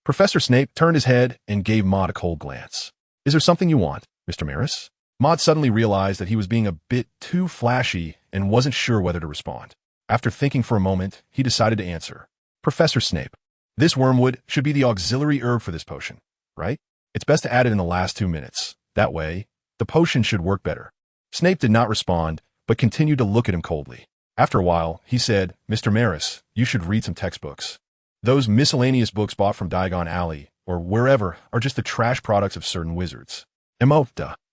Professor Snape turned his head and gave Maud a cold glance. Is there something you want, Mr. Maris? Maud suddenly realized that he was being a bit too flashy and wasn't sure whether to respond. After thinking for a moment, he decided to answer. Professor Snape, this wormwood should be the auxiliary herb for this potion, right? It's best to add it in the last 2 minutes. That way, the potion should work better. Snape did not respond, but continued to look at him coldly. After a while, he said, Mr. Maris, you should read some textbooks. Those miscellaneous books bought from Diagon Alley, or wherever, are just the trash products of certain wizards.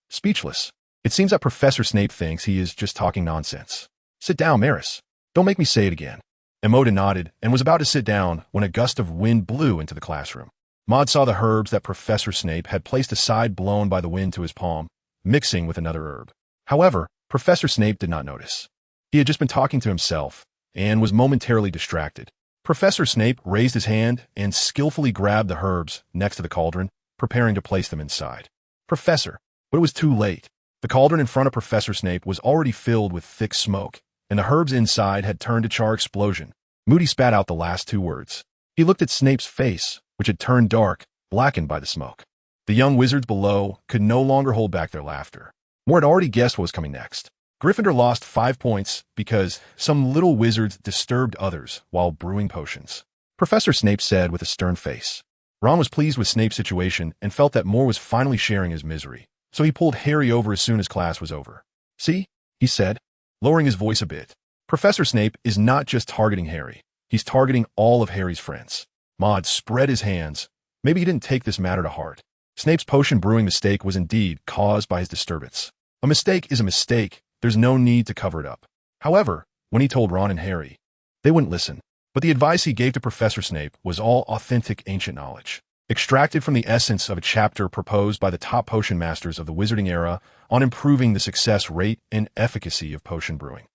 Speechless. It seems that Professor Snape thinks he is just talking nonsense. Sit down, Maris. Don't make me say it again. Emoda nodded and was about to sit down when a gust of wind blew into the classroom. Maud saw the herbs that Professor Snape had placed aside blown by the wind to his palm, mixing with another herb. However, Professor Snape did not notice. He had just been talking to himself and was momentarily distracted. Professor Snape raised his hand and skillfully grabbed the herbs next to the cauldron, preparing to place them inside. Professor, but it was too late. The cauldron in front of Professor Snape was already filled with thick smoke, and the herbs inside had turned to char explosion. Moody spat out the last two words. He looked at Snape's face, which had turned dark, blackened by the smoke. The young wizards below could no longer hold back their laughter. Moore had already guessed what was coming next. Gryffindor lost 5 points because some little wizards disturbed others while brewing potions. Professor Snape said with a stern face. Ron was pleased with Snape's situation and felt that Moore was finally sharing his misery, so he pulled Harry over as soon as class was over. See, he said, lowering his voice a bit. Professor Snape is not just targeting Harry. He's targeting all of Harry's friends. Maud spread his hands. Maybe he didn't take this matter to heart. Snape's potion brewing mistake was indeed caused by his disturbance. A mistake is a mistake. There's no need to cover it up. However, when he told Ron and Harry, they wouldn't listen. But the advice he gave to Professor Snape was all authentic ancient knowledge, extracted from the essence of a chapter proposed by the top potion masters of the wizarding era on improving the success rate and efficacy of potion brewing.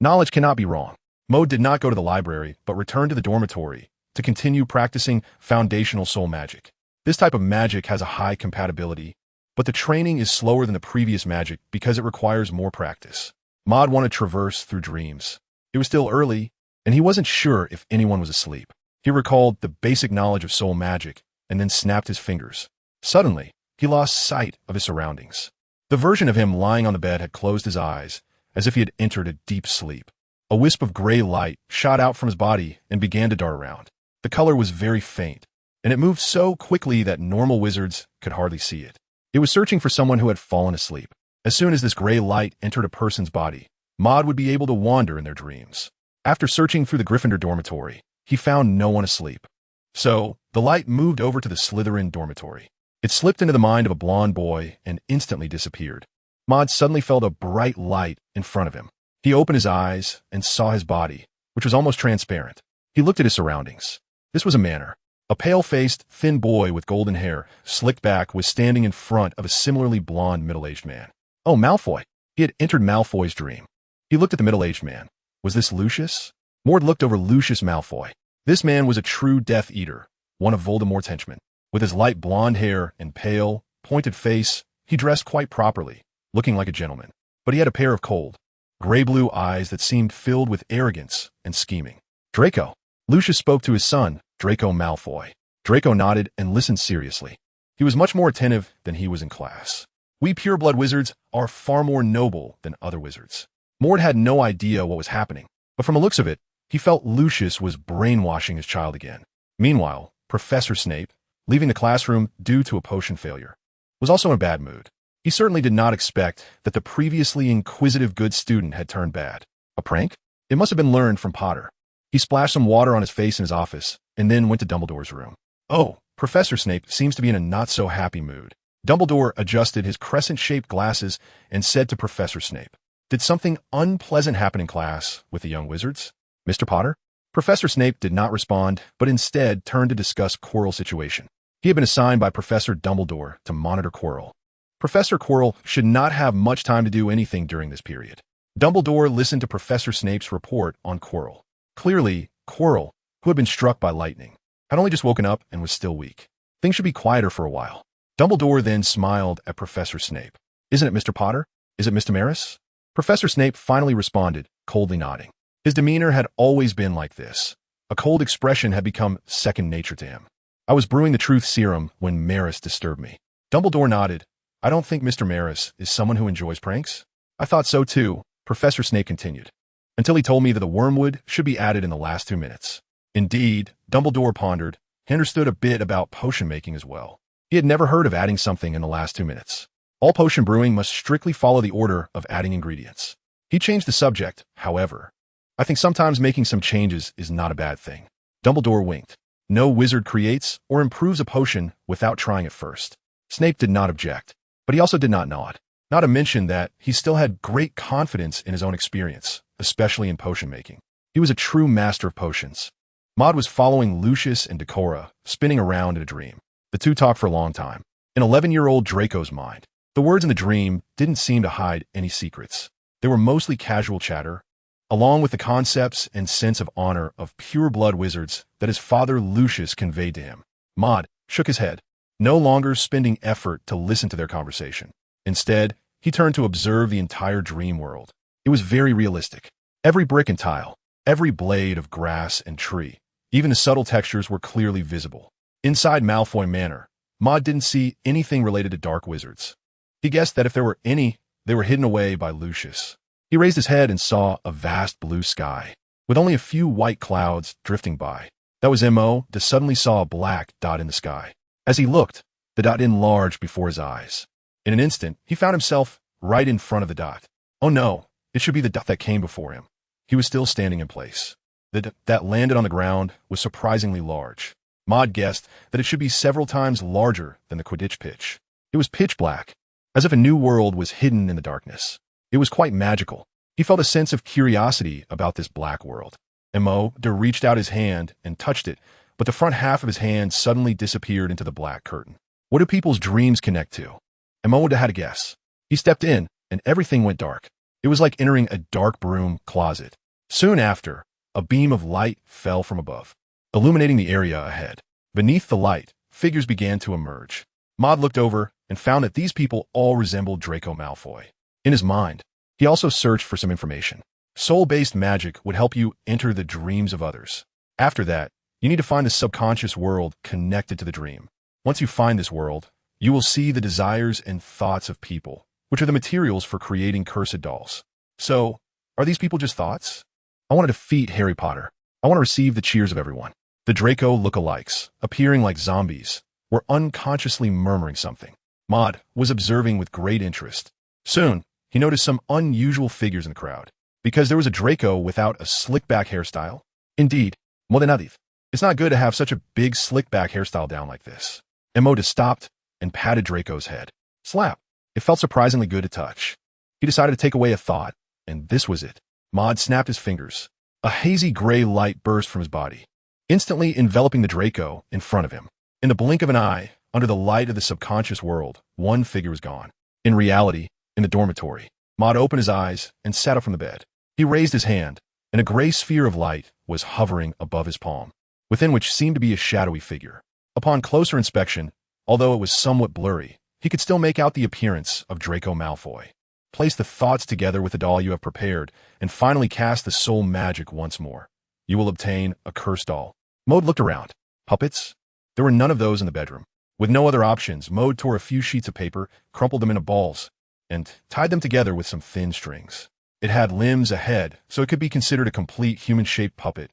Knowledge cannot be wrong. Maud did not go to the library, but returned to the dormitory to continue practicing foundational soul magic. This type of magic has a high compatibility, but the training is slower than the previous magic because it requires more practice. Maud wanted to traverse through dreams. It was still early, and he wasn't sure if anyone was asleep. He recalled the basic knowledge of soul magic and then snapped his fingers. Suddenly, he lost sight of his surroundings. The version of him lying on the bed had closed his eyes, as if he had entered a deep sleep. A wisp of gray light shot out from his body and began to dart around. The color was very faint, and it moved so quickly that normal wizards could hardly see it. It was searching for someone who had fallen asleep. As soon as this gray light entered a person's body, Maud would be able to wander in their dreams. After searching through the Gryffindor dormitory, he found no one asleep. So, the light moved over to the Slytherin dormitory. It slipped into the mind of a blonde boy and instantly disappeared. Maud suddenly felt a bright light in front of him. He opened his eyes and saw his body, which was almost transparent. He looked at his surroundings. This was a manor. A pale-faced, thin boy with golden hair, slicked back, was standing in front of a similarly blonde middle-aged man. Oh, Malfoy. He had entered Malfoy's dream. He looked at the middle-aged man. Was this Lucius? Mord looked over Lucius Malfoy. This man was a true Death Eater, one of Voldemort's henchmen. With his light blonde hair and pale, pointed face, he dressed quite properly, looking like a gentleman. But he had a pair of cold, gray-blue eyes that seemed filled with arrogance and scheming. Draco. Lucius spoke to his son, Draco Malfoy. Draco nodded and listened seriously. He was much more attentive than he was in class. We pureblood wizards are far more noble than other wizards. Mord had no idea what was happening, but from the looks of it, he felt Lucius was brainwashing his child again. Meanwhile, Professor Snape, leaving the classroom due to a potion failure, was also in a bad mood. He certainly did not expect that the previously inquisitive good student had turned bad. A prank? It must have been learned from Potter. He splashed some water on his face in his office and then went to Dumbledore's room. Oh, Professor Snape seems to be in a not-so-happy mood. Dumbledore adjusted his crescent-shaped glasses and said to Professor Snape, "Did something unpleasant happen in class with the young wizards, Mr. Potter?" Professor Snape did not respond, but instead turned to discuss Quirrell's situation. He had been assigned by Professor Dumbledore to monitor Quirrell. Professor Quirrell should not have much time to do anything during this period. Dumbledore listened to Professor Snape's report on Quirrell. Clearly, Quirrell, who had been struck by lightning, had only just woken up and was still weak. Things should be quieter for a while. Dumbledore then smiled at Professor Snape. "Isn't it, Mr. Potter? Is it Mr. Maris?" Professor Snape finally responded, coldly nodding. His demeanor had always been like this. A cold expression had become second nature to him. "I was brewing the truth serum when Maris disturbed me." Dumbledore nodded. "I don't think Mr. Maris is someone who enjoys pranks." "I thought so too," Professor Snape continued, "until he told me that the wormwood should be added in the last 2 minutes. Indeed, Dumbledore pondered. He understood a bit about potion making as well. He had never heard of adding something in the last 2 minutes. All potion brewing must strictly follow the order of adding ingredients. He changed the subject, however. "I think sometimes making some changes is not a bad thing." Dumbledore winked. No wizard creates or improves a potion without trying it first. Snape did not object, but he also did not nod. Not to mention that he still had great confidence in his own experience, especially in potion making. He was a true master of potions. Maud was following Lucius and Decora, spinning around in a dream. The two talked for a long time. An 11-year-old Draco's mind. The words in the dream didn't seem to hide any secrets. They were mostly casual chatter, along with the concepts and sense of honor of pure-blood wizards that his father Lucius conveyed to him. Maud shook his head, no longer spending effort to listen to their conversation. Instead, he turned to observe the entire dream world. It was very realistic. Every brick and tile, every blade of grass and tree, even the subtle textures were clearly visible. Inside Malfoy Manor, Maud didn't see anything related to dark wizards. He guessed that if there were any, they were hidden away by Lucius. He raised his head and saw a vast blue sky, with only a few white clouds drifting by. That was M.O. that suddenly saw a black dot in the sky. As he looked, the dot enlarged before his eyes. In an instant, he found himself right in front of the dot. Oh no, it should be the dot that came before him. He was still standing in place. The dot that landed on the ground was surprisingly large. Maud guessed that it should be several times larger than the Quidditch pitch. It was pitch black, as if a new world was hidden in the darkness. It was quite magical. He felt a sense of curiosity about this black world. M.O. reached out his hand and touched it, but the front half of his hand suddenly disappeared into the black curtain. What do people's dreams connect to? M.O. had a guess. He stepped in, and everything went dark. It was like entering a dark broom closet. Soon after, a beam of light fell from above, illuminating the area ahead. Beneath the light, figures began to emerge. Maud looked over and found that these people all resembled Draco Malfoy. In his mind, he also searched for some information. Soul-based magic would help you enter the dreams of others. After that, you need to find the subconscious world connected to the dream. Once you find this world, you will see the desires and thoughts of people, which are the materials for creating cursed dolls. So, are these people just thoughts? I want to defeat Harry Potter. I want to receive the cheers of everyone. The Draco lookalikes, appearing like zombies, were unconsciously murmuring something. Maud was observing with great interest. Soon, he noticed some unusual figures in the crowd, because there was a Draco without a slick-back hairstyle. Indeed, Modenadith. It's not good to have such a big slick-back hairstyle down like this. M.O. stopped and patted Draco's head. Slap. It felt surprisingly good to touch. He decided to take away a thought, and this was it. Maud snapped his fingers. A hazy gray light burst from his body, instantly enveloping the Draco in front of him. In the blink of an eye, under the light of the subconscious world, one figure was gone. In reality, in the dormitory, Maud opened his eyes and sat up from the bed. He raised his hand, and a gray sphere of light was hovering above his palm, within which seemed to be a shadowy figure. Upon closer inspection, although it was somewhat blurry, he could still make out the appearance of Draco Malfoy. Place the thoughts together with the doll you have prepared, and finally cast the soul magic once more. You will obtain a cursed doll. Maud looked around. Puppets? There were none of those in the bedroom. With no other options, Maud tore a few sheets of paper, crumpled them into balls, and tied them together with some thin strings. It had limbs, a head, so it could be considered a complete human-shaped puppet.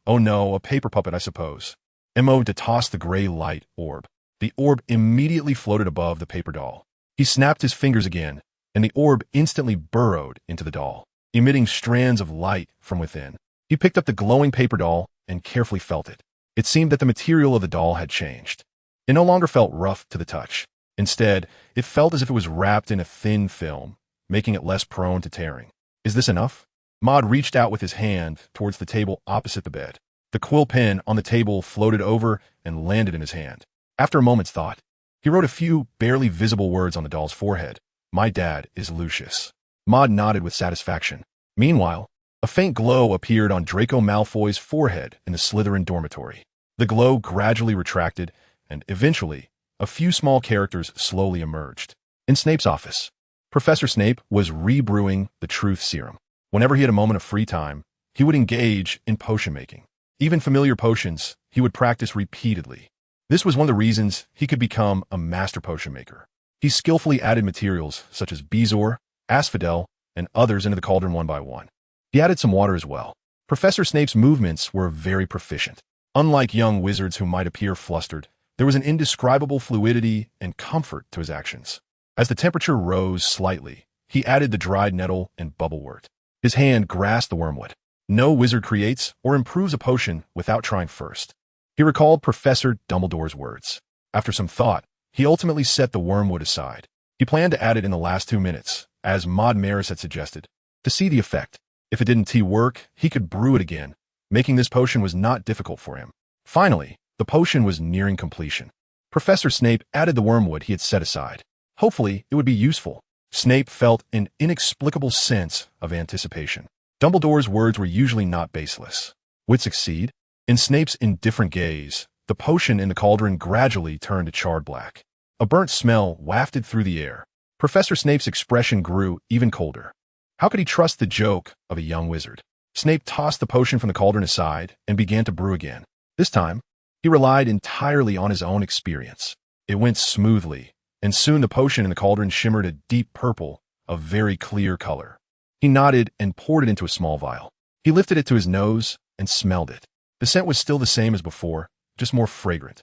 Oh no, a paper puppet, I suppose. M.O. tossed the gray light orb. The orb immediately floated above the paper doll. He snapped his fingers again, and the orb instantly burrowed into the doll, emitting strands of light from within. He picked up the glowing paper doll and carefully felt it. It seemed that the material of the doll had changed. It no longer felt rough to the touch. Instead, it felt as if it was wrapped in a thin film, making it less prone to tearing. Is this enough? Maud reached out with his hand towards the table opposite the bed. The quill pen on the table floated over and landed in his hand. After a moment's thought, he wrote a few barely visible words on the doll's forehead. My dad is Lucius. Maud nodded with satisfaction. Meanwhile, a faint glow appeared on Draco Malfoy's forehead in the Slytherin dormitory. The glow gradually retracted, and eventually, a few small characters slowly emerged. In Snape's office, Professor Snape was rebrewing the truth serum. Whenever he had a moment of free time, he would engage in potion making. Even familiar potions, he would practice repeatedly. This was one of the reasons he could become a master potion maker. He skillfully added materials such as bezoar, asphodel, and others into the cauldron one by one. He added some water as well. Professor Snape's movements were very proficient. Unlike young wizards who might appear flustered, there was an indescribable fluidity and comfort to his actions. As the temperature rose slightly, he added the dried nettle and bubblewort. His hand grasped the wormwood. No wizard creates or improves a potion without trying first. He recalled Professor Dumbledore's words. After some thought, he ultimately set the wormwood aside. He planned to add it in the last 2 minutes, as Maud Maris had suggested, to see the effect. If it didn't work, he could brew it again. Making this potion was not difficult for him. Finally, the potion was nearing completion. Professor Snape added the wormwood he had set aside. Hopefully, it would be useful. Snape felt an inexplicable sense of anticipation. Dumbledore's words were usually not baseless. Would succeed? In Snape's indifferent gaze, the potion in the cauldron gradually turned to charred black. A burnt smell wafted through the air. Professor Snape's expression grew even colder. How could he trust the joke of a young wizard? Snape tossed the potion from the cauldron aside and began to brew again. This time, he relied entirely on his own experience. It went smoothly, and soon the potion in the cauldron shimmered a deep purple, a very clear color. He nodded and poured it into a small vial. He lifted it to his nose and smelled it. The scent was still the same as before, just more fragrant.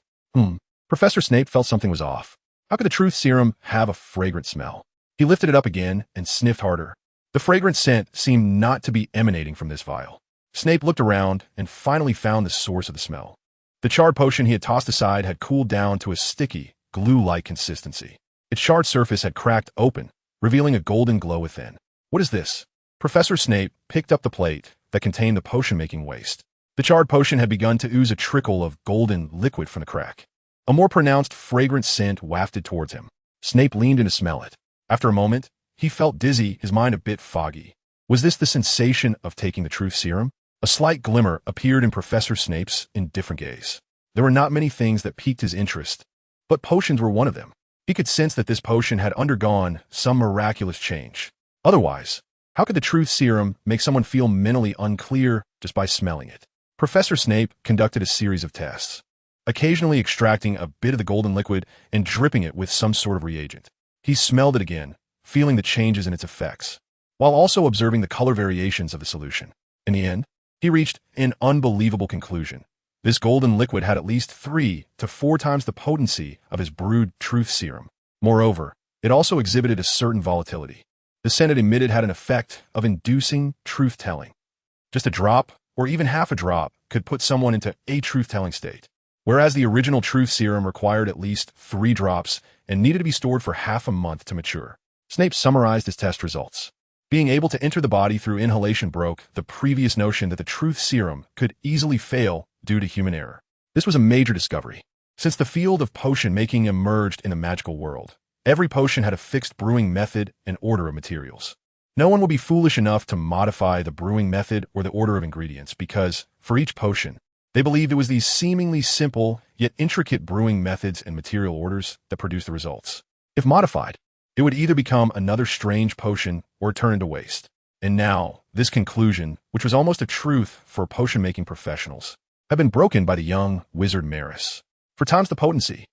Professor Snape felt something was off. How could the truth serum have a fragrant smell? He lifted it up again and sniffed harder. The fragrant scent seemed not to be emanating from this vial. Snape looked around and finally found the source of the smell. The charred potion he had tossed aside had cooled down to a sticky, glue-like consistency. Its charred surface had cracked open, revealing a golden glow within. What is this? Professor Snape picked up the plate that contained the potion-making waste. The charred potion had begun to ooze a trickle of golden liquid from the crack. A more pronounced, fragrant scent wafted towards him. Snape leaned in to smell it. After a moment, he felt dizzy, his mind a bit foggy. Was this the sensation of taking the truth serum? A slight glimmer appeared in Professor Snape's indifferent gaze. There were not many things that piqued his interest, but potions were one of them. He could sense that this potion had undergone some miraculous change. Otherwise, how could the truth serum make someone feel mentally unclear just by smelling it? Professor Snape conducted a series of tests, occasionally extracting a bit of the golden liquid and dripping it with some sort of reagent. He smelled it again, feeling the changes in its effects, while also observing the color variations of the solution. In the end, he reached an unbelievable conclusion. This golden liquid had at least 3 to 4 times the potency of his brewed truth serum. Moreover, it also exhibited a certain volatility. The scent it emitted had an effect of inducing truth-telling. Just a drop, or even half a drop, could put someone into a truth-telling state, whereas the original truth serum required at least 3 drops and needed to be stored for half a month to mature. Snape summarized his test results. Being able to enter the body through inhalation broke the previous notion that the truth serum could easily fail due to human error. This was a major discovery. Since the field of potion making emerged in the magical world, every potion had a fixed brewing method and order of materials. No one will be foolish enough to modify the brewing method or the order of ingredients because, for each potion, they believed it was these seemingly simple yet intricate brewing methods and material orders that produced the results. If modified, it would either become another strange potion or turn into waste. And now, this conclusion, which was almost a truth for potion-making professionals, had been broken by the young wizard Maris. For times the potency.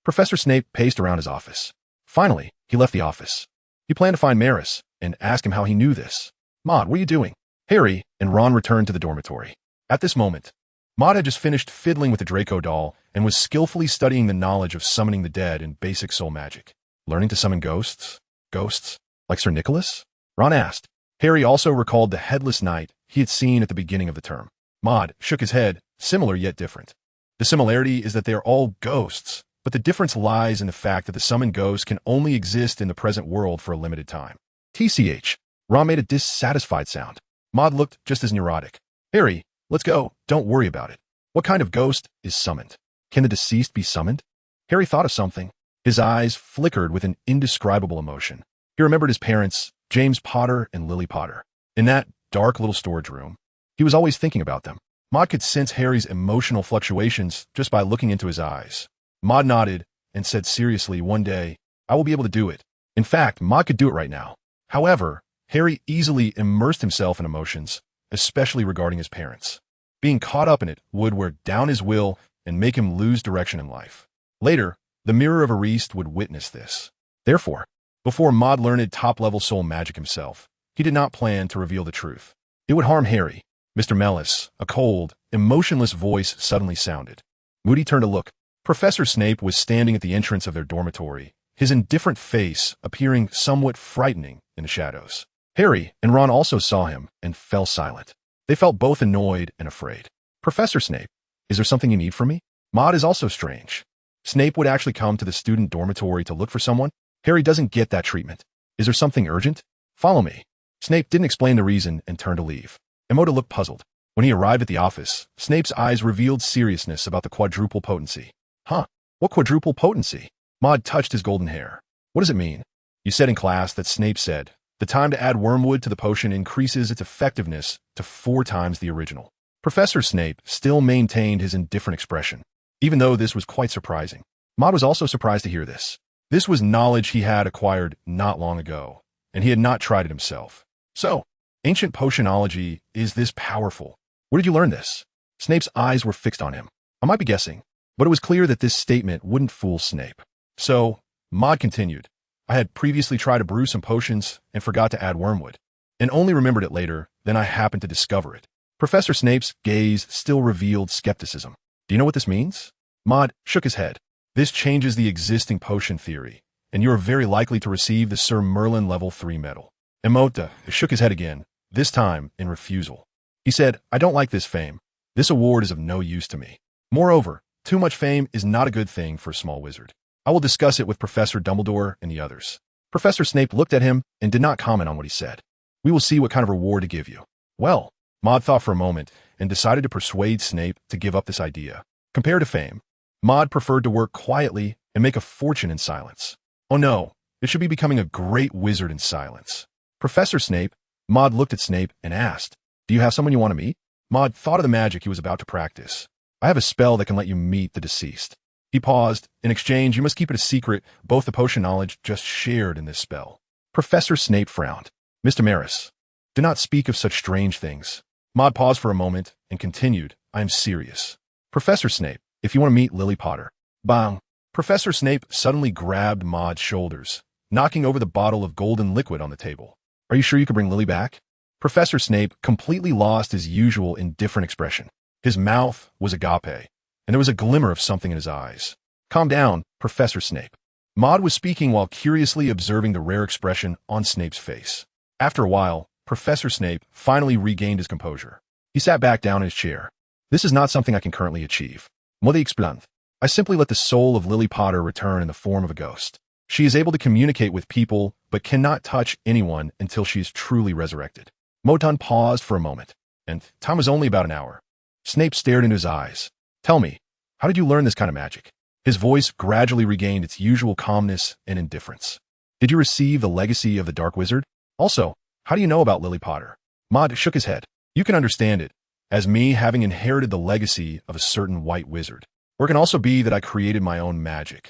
Professor Snape paced around his office. Finally, he left the office. He planned to find Maris and ask him how he knew this. Maud, what are you doing? Harry and Ron returned to the dormitory. At this moment, Maud had just finished fiddling with the Draco doll and was skillfully studying the knowledge of summoning the dead in basic soul magic. Learning to summon ghosts? Ghosts? Like Sir Nicholas? Ron asked. Harry also recalled the headless knight he had seen at the beginning of the term. Maud shook his head, similar yet different. The similarity is that they are all ghosts, but the difference lies in the fact that the summoned ghosts can only exist in the present world for a limited time. TCH. Ron made a dissatisfied sound. Maud looked just as neurotic. Harry, let's go. Don't worry about it. What kind of ghost is summoned? Can the deceased be summoned? Harry thought of something. His eyes flickered with an indescribable emotion. He remembered his parents, James Potter and Lily Potter. In that dark little storage room, he was always thinking about them. Maud could sense Harry's emotional fluctuations just by looking into his eyes. Maud nodded and said seriously, one day, I will be able to do it. In fact, Maud could do it right now. However, Harry easily immersed himself in emotions, especially regarding his parents. Being caught up in it would wear down his will and make him lose direction in life. Later, the Mirror of Ariste would witness this. Therefore, before Maud learned top-level soul magic himself, he did not plan to reveal the truth. It would harm Harry. Mr. Mellis, a cold, emotionless voice suddenly sounded. Moody turned to look. Professor Snape was standing at the entrance of their dormitory, his indifferent face appearing somewhat frightening in the shadows. Harry and Ron also saw him and fell silent. They felt both annoyed and afraid. Professor Snape, is there something you need from me? Maud is also strange. Snape would actually come to the student dormitory to look for someone? Harry doesn't get that treatment. Is there something urgent? Follow me. Snape didn't explain the reason and turned to leave. Emoda looked puzzled. When he arrived at the office, Snape's eyes revealed seriousness about the quadruple potency. Huh? What quadruple potency? Maud touched his golden hair. What does it mean? You said in class that Snape said, the time to add wormwood to the potion increases its effectiveness to 4 times the original. Professor Snape still maintained his indifferent expression, even though this was quite surprising. Maud was also surprised to hear this. This was knowledge he had acquired not long ago, and he had not tried it himself. So, ancient potionology is this powerful. Where did you learn this? Snape's eyes were fixed on him. I might be guessing, but it was clear that this statement wouldn't fool Snape. So, Maud continued, I had previously tried to brew some potions and forgot to add wormwood, and only remembered it later, then I happened to discover it. Professor Snape's gaze still revealed skepticism. Do you know what this means? Maud shook his head. This changes the existing potion theory, and you are very likely to receive the Sir Merlin level 3 medal. Emota shook his head again, this time in refusal. He said, I don't like this fame. This award is of no use to me. Moreover, too much fame is not a good thing for a small wizard. I will discuss it with Professor Dumbledore and the others. Professor Snape looked at him and did not comment on what he said. We will see what kind of reward to give you. Well, Maud thought for a moment and decided to persuade Snape to give up this idea. Compared to fame, Maud preferred to work quietly and make a fortune in silence. Oh no, it should be becoming a great wizard in silence. Professor Snape, Maud looked at Snape and asked, do you have someone you want to meet? Maud thought of the magic he was about to practice. I have a spell that can let you meet the deceased. He paused. In exchange, you must keep it a secret, both the potion knowledge just shared in this spell. Professor Snape frowned. Mr. Maris, do not speak of such strange things. Maud paused for a moment and continued, I am serious. Professor Snape, if you want to meet Lily Potter. Bang! Professor Snape suddenly grabbed Maud's shoulders, knocking over the bottle of golden liquid on the table. Are you sure you can bring Lily back? Professor Snape completely lost his usual indifferent expression. His mouth was agape, and there was a glimmer of something in his eyes. Calm down, Professor Snape. Maud was speaking while curiously observing the rare expression on Snape's face. After a while, Professor Snape finally regained his composure. He sat back down in his chair. This is not something I can currently achieve. Mother explained. I simply let the soul of Lily Potter return in the form of a ghost. She is able to communicate with people, but cannot touch anyone until she is truly resurrected. Moton paused for a moment, and time was only about an hour. Snape stared into his eyes. Tell me, how did you learn this kind of magic? His voice gradually regained its usual calmness and indifference. Did you receive the legacy of the Dark Wizard? Also, how do you know about Lily Potter? Maud shook his head. You can understand it as me having inherited the legacy of a certain white wizard. Or it can also be that I created my own magic.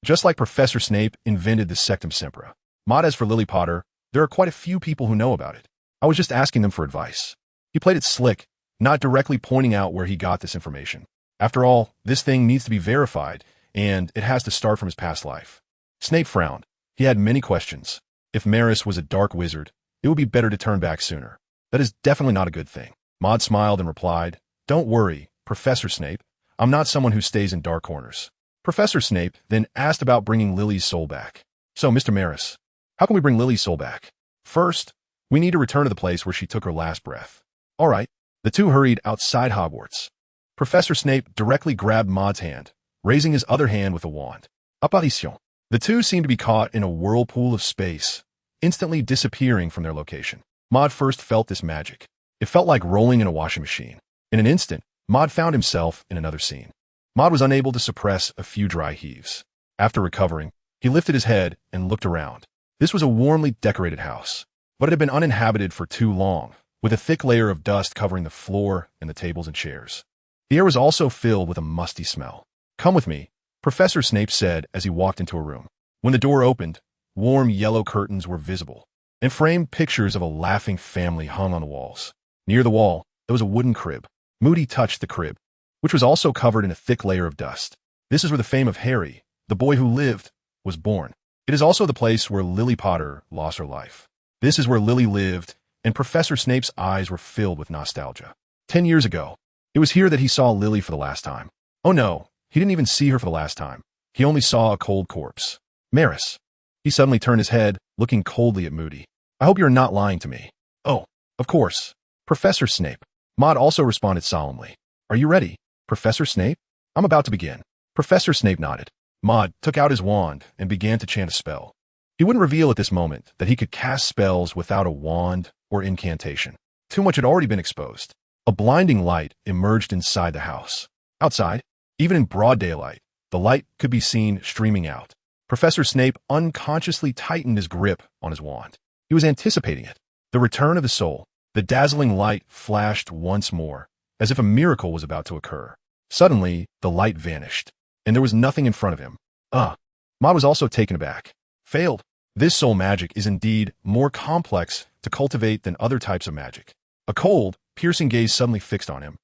Just like Professor Snape invented the Sectum Sempra. Maud, as for Lily Potter, there are quite a few people who know about it. I was just asking them for advice. He played it slick, not directly pointing out where he got this information. After all, this thing needs to be verified, and it has to start from his past life. Snape frowned. He had many questions. If Maris was a dark wizard, it would be better to turn back sooner. That is definitely not a good thing. Maud smiled and replied, Don't worry, Professor Snape. I'm not someone who stays in dark corners. Professor Snape then asked about bringing Lily's soul back. So, Mr. Maris, how can we bring Lily's soul back? First, we need to return to the place where she took her last breath. All right. The two hurried outside Hogwarts. Professor Snape directly grabbed Maud's hand, raising his other hand with a wand. Apparition. The two seemed to be caught in a whirlpool of space, instantly disappearing from their location. Maud first felt this magic. It felt like rolling in a washing machine. In an instant, Maud found himself in another scene. Maud was unable to suppress a few dry heaves. After recovering, he lifted his head and looked around. This was a warmly decorated house, but it had been uninhabited for too long, with a thick layer of dust covering the floor and the tables and chairs. The air was also filled with a musty smell. Come with me, Professor Snape said as he walked into a room. When the door opened, warm yellow curtains were visible, and framed pictures of a laughing family hung on the walls. Near the wall, there was a wooden crib. Moody touched the crib, which was also covered in a thick layer of dust. This is where the fame of Harry, the boy who lived, was born. It is also the place where Lily Potter lost her life. This is where Lily lived, and Professor Snape's eyes were filled with nostalgia. 10 years ago, it was here that he saw Lily for the last time. Oh no, he didn't even see her for the last time. He only saw a cold corpse. Maris. He suddenly turned his head, looking coldly at Moody. I hope you're not lying to me. Oh, of course. Professor Snape. Maud also responded solemnly. Are you ready, Professor Snape? I'm about to begin. Professor Snape nodded. Maud took out his wand and began to chant a spell. He wouldn't reveal at this moment that he could cast spells without a wand or incantation. Too much had already been exposed. A blinding light emerged inside the house. Outside, even in broad daylight, The light could be seen streaming out. Professor Snape unconsciously tightened his grip on his wand. He was anticipating it. The return of the soul. The dazzling light flashed once more, as if a miracle was about to occur. Suddenly, the light vanished, and there was nothing in front of him. Maud was also taken aback. Failed. This soul magic is indeed more complex to cultivate than other types of magic. A cold, piercing gaze suddenly fixed on him.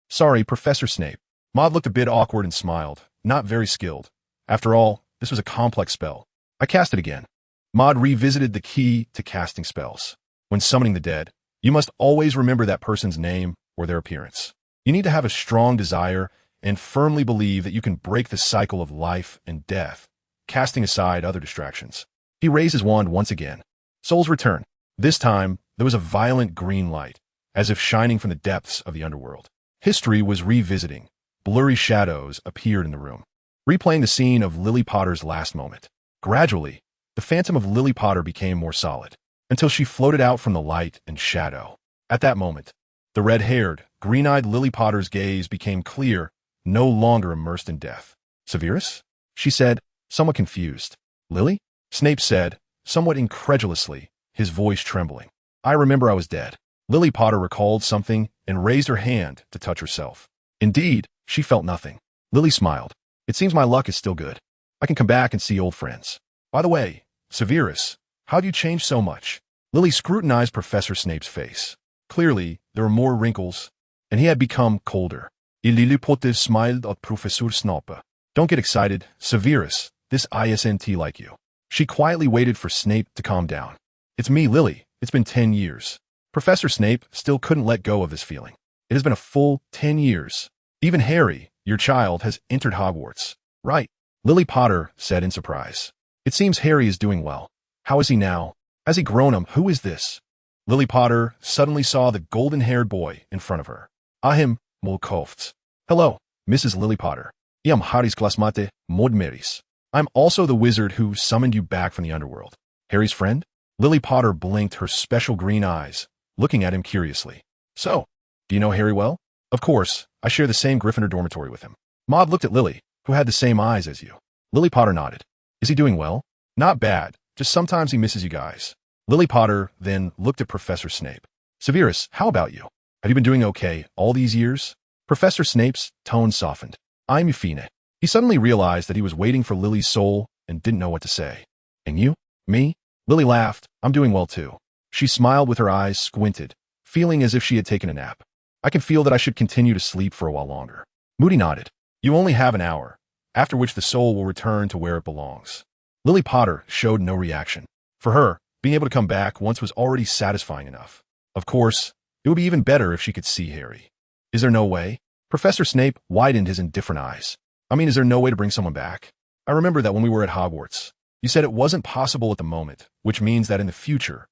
Sorry, Professor Snape. Maud looked a bit awkward and smiled, not very skilled. After all, this was a complex spell. I cast it again. Maud revisited the key to casting spells. When summoning the dead, you must always remember that person's name or their appearance. You need to have a strong desire and firmly believe that you can break the cycle of life and death, casting aside other distractions. He raised his wand once again. Souls return. This time, there was a violent green light, as if shining from the depths of the underworld. History was revisiting. Blurry shadows appeared in the room, replaying the scene of Lily Potter's last moment. Gradually, the phantom of Lily Potter became more solid, until she floated out from the light and shadow. At that moment, the red-haired, green-eyed Lily Potter's gaze became clear, no longer immersed in death. Severus? She said, somewhat confused. Lily? Snape said, somewhat incredulously, his voice trembling. I remember I was dead. Lily Potter recalled something and raised her hand to touch herself. Indeed, she felt nothing. Lily smiled. It seems my luck is still good. I can come back and see old friends. By the way, Severus, how'd you change so much? Lily scrutinized Professor Snape's face. Clearly, there were more wrinkles, and he had become colder. Lily Potter smiled at Professor Snape. Don't get excited, Severus. This isn't like you. She quietly waited for Snape to calm down. It's me, Lily. It's been 10 years. Professor Snape still couldn't let go of this feeling. It has been a full 10 years. Even Harry, your child, has entered Hogwarts. Right, Lily Potter said in surprise. It seems Harry is doing well. How is he now? Has he grown up? Who is this? Lily Potter suddenly saw the golden-haired boy in front of her. Ahim, Mulkofts. Hello, Mrs. Lily Potter. Iam Haris Klasmate, Modmeris. I'm also the wizard who summoned you back from the underworld. Harry's friend? Lily Potter blinked her special green eyes, looking at him curiously. So, do you know Harry well? Of course, I share the same Gryffindor dormitory with him. Maud looked at Lily, who had the same eyes as you. Lily Potter nodded. Is he doing well? Not bad, just sometimes he misses you guys. Lily Potter then looked at Professor Snape. Severus, how about you? Have you been doing okay all these years? Professor Snape's tone softened. I'm Euphine. He suddenly realized that he was waiting for Lily's soul and didn't know what to say. And you? Me? Lily laughed. I'm doing well too. She smiled with her eyes squinted, feeling as if she had taken a nap. I can feel that I should continue to sleep for a while longer. Moody nodded. You only have an hour, after which the soul will return to where it belongs. Lily Potter showed no reaction. For her, being able to come back once was already satisfying enough. Of course, it would be even better if she could see Harry. Is there no way? Professor Snape widened his indifferent eyes. Is there no way to bring someone back? I remember that when we were at Hogwarts, you said it wasn't possible at the moment, which means that in the future.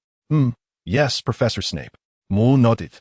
Yes, Professor Snape. Mole nodded.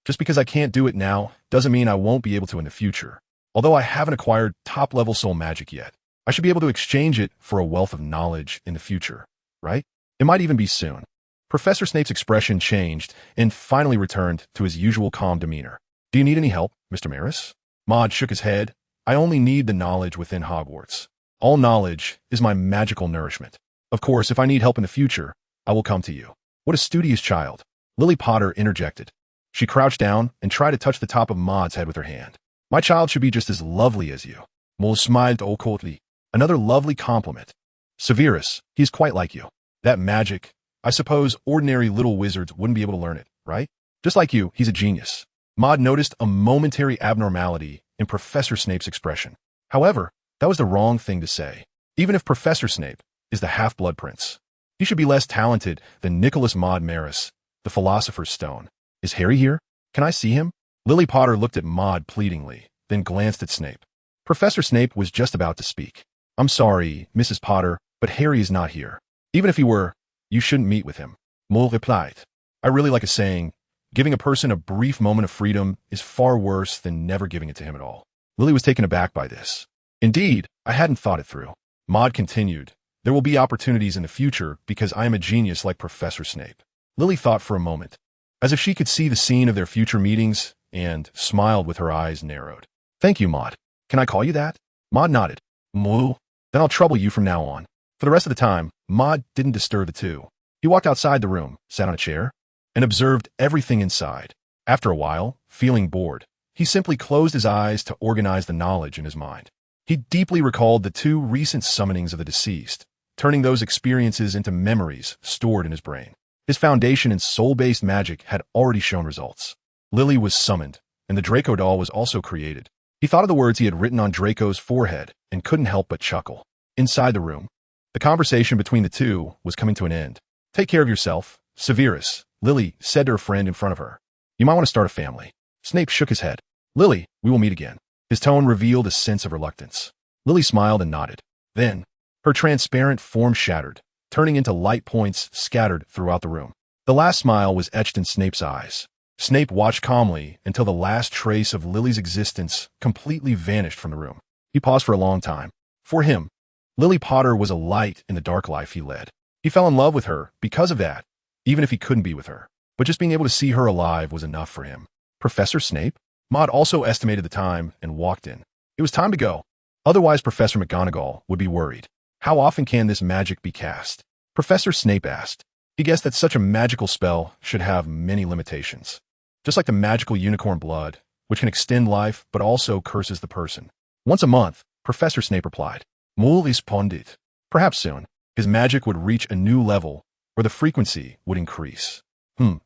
Just because I can't do it now doesn't mean I won't be able to in the future. Although I haven't acquired top-level soul magic yet, I should be able to exchange it for a wealth of knowledge in the future, right? It might even be soon. Professor Snape's expression changed and finally returned to his usual calm demeanor. Do you need any help, Mr. Maris? Maud shook his head. I only need the knowledge within Hogwarts. All knowledge is my magical nourishment. Of course, if I need help in the future, I will come to you. What a studious child. Lily Potter interjected. She crouched down and tried to touch the top of Maud's head with her hand. My child should be just as lovely as you. Mole smiled awkwardly. Another lovely compliment. Severus, he's quite like you. That magic, I suppose ordinary little wizards wouldn't be able to learn it, right? Just like you, he's a genius. Maud noticed a momentary abnormality in Professor Snape's expression. However, that was the wrong thing to say. Even if Professor Snape is the Half-Blood Prince, he should be less talented than Nicholas Maud Maris, the Philosopher's Stone. Is Harry here? Can I see him? Lily Potter looked at Maud pleadingly, then glanced at Snape. Professor Snape was just about to speak. I'm sorry, Mrs. Potter, but Harry is not here. Even if he were, you shouldn't meet with him. Mole replied. I really like a saying, giving a person a brief moment of freedom is far worse than never giving it to him at all. Lily was taken aback by this. Indeed, I hadn't thought it through. Maud continued. There will be opportunities in the future because I am a genius like Professor Snape. Lily thought for a moment, as if she could see the scene of their future meetings, and smiled with her eyes narrowed. Thank you, Maud. Can I call you that? Maud nodded. Moo. Then I'll trouble you from now on. For the rest of the time, Maud didn't disturb the two. He walked outside the room, sat on a chair, and observed everything inside. After a while, feeling bored, he simply closed his eyes to organize the knowledge in his mind. He deeply recalled the two recent summonings of the deceased, turning those experiences into memories stored in his brain. His foundation in soul-based magic had already shown results. Lily was summoned, and the Draco doll was also created. He thought of the words he had written on Draco's forehead and couldn't help but chuckle. Inside the room, the conversation between the two was coming to an end. Take care of yourself, Severus, Lily said to her friend in front of her. You might want to start a family. Snape shook his head. Lily, we will meet again. His tone revealed a sense of reluctance. Lily smiled and nodded. Then, her transparent form shattered, turning into light points scattered throughout the room. The last smile was etched in Snape's eyes. Snape watched calmly until the last trace of Lily's existence completely vanished from the room. He paused for a long time. For him, Lily Potter was a light in the dark life he led. He fell in love with her because of that, even if he couldn't be with her. But just being able to see her alive was enough for him. Professor Snape? Maud also estimated the time and walked in. It was time to go. Otherwise, Professor McGonagall would be worried. How often can this magic be cast? Professor Snape asked. He guessed that such a magical spell should have many limitations. Just like the magical unicorn blood, which can extend life but also curses the person. Once a month, Professor Snape replied. Mul responded. Perhaps soon, his magic would reach a new level, or the frequency would increase.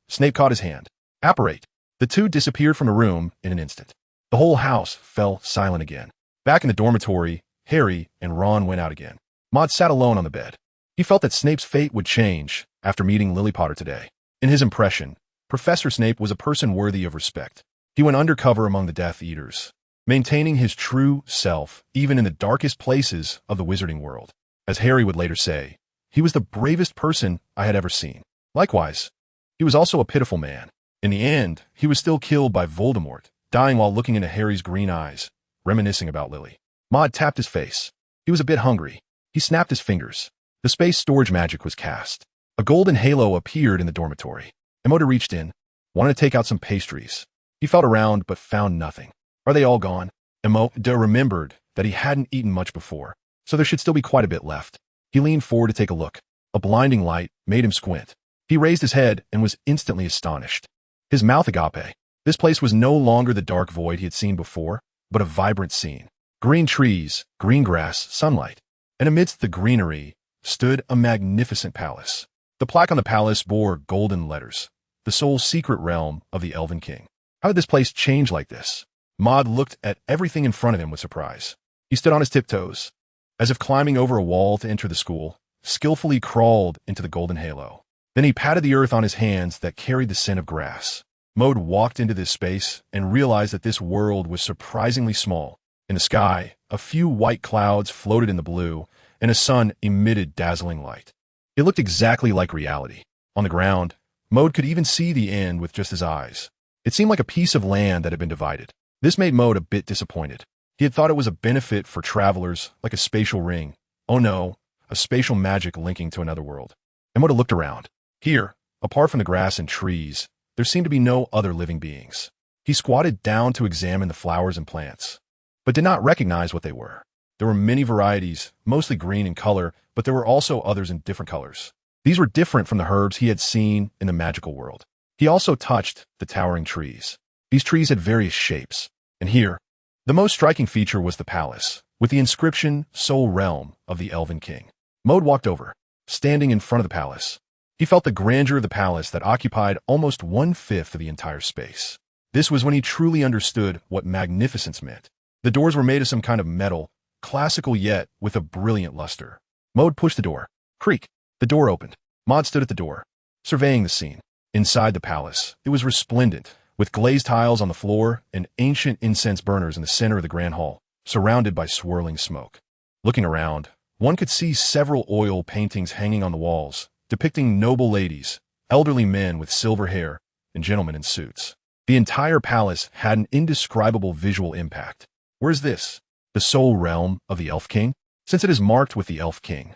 Snape caught his hand. Apparate. The two disappeared from the room in an instant. The whole house fell silent again. Back in the dormitory, Harry and Ron went out again. Maud sat alone on the bed. He felt that Snape's fate would change after meeting Lily Potter today. In his impression, Professor Snape was a person worthy of respect. He went undercover among the Death Eaters, maintaining his true self even in the darkest places of the wizarding world. As Harry would later say, he was the bravest person I had ever seen. Likewise, he was also a pitiful man. In the end, he was still killed by Voldemort, dying while looking into Harry's green eyes, reminiscing about Lily. Maud tapped his face. He was a bit hungry. He snapped his fingers. The space storage magic was cast. A golden halo appeared in the dormitory. Emoda reached in, wanted to take out some pastries. He felt around but found nothing. Are they all gone? Emoda remembered that he hadn't eaten much before, so there should still be quite a bit left. He leaned forward to take a look. A blinding light made him squint. He raised his head and was instantly astonished. His mouth agape. This place was no longer the dark void he had seen before, but a vibrant scene. Green trees, green grass, sunlight. And amidst the greenery stood a magnificent palace. The plaque on the palace bore golden letters, the sole secret realm of the Elven King. How did this place change like this? Maud looked at everything in front of him with surprise. He stood on his tiptoes, as if climbing over a wall to enter the school, skillfully crawled into the golden halo. Then he patted the earth on his hands that carried the scent of grass. Maud walked into this space and realized that this world was surprisingly small. In the sky, a few white clouds floated in the blue, and a sun emitted dazzling light. It looked exactly like reality. On the ground, Maud could even see the end with just his eyes. It seemed like a piece of land that had been divided. This made Maud a bit disappointed. He had thought it was a benefit for travelers, like a spatial ring. Oh no, a spatial magic linking to another world. Maud looked around. Here, apart from the grass and trees, there seemed to be no other living beings. He squatted down to examine the flowers and plants, but did not recognize what they were. There were many varieties, mostly green in color, but there were also others in different colors. These were different from the herbs he had seen in the magical world. He also touched the towering trees. These trees had various shapes, and here, the most striking feature was the palace, with the inscription, Sole Realm of the Elven King. Maud walked over, standing in front of the palace. He felt the grandeur of the palace that occupied almost 1/5 of the entire space. This was when he truly understood what magnificence meant. The doors were made of some kind of metal, classical yet with a brilliant luster. Maud pushed the door. Creak. The door opened. Maud stood at the door, surveying the scene. Inside the palace, it was resplendent, with glazed tiles on the floor and ancient incense burners in the center of the grand hall, surrounded by swirling smoke. Looking around, one could see several oil paintings hanging on the walls, depicting noble ladies, elderly men with silver hair, and gentlemen in suits. The entire palace had an indescribable visual impact. Where is this? The sole realm of the Elf King? Since it is marked with the Elf King,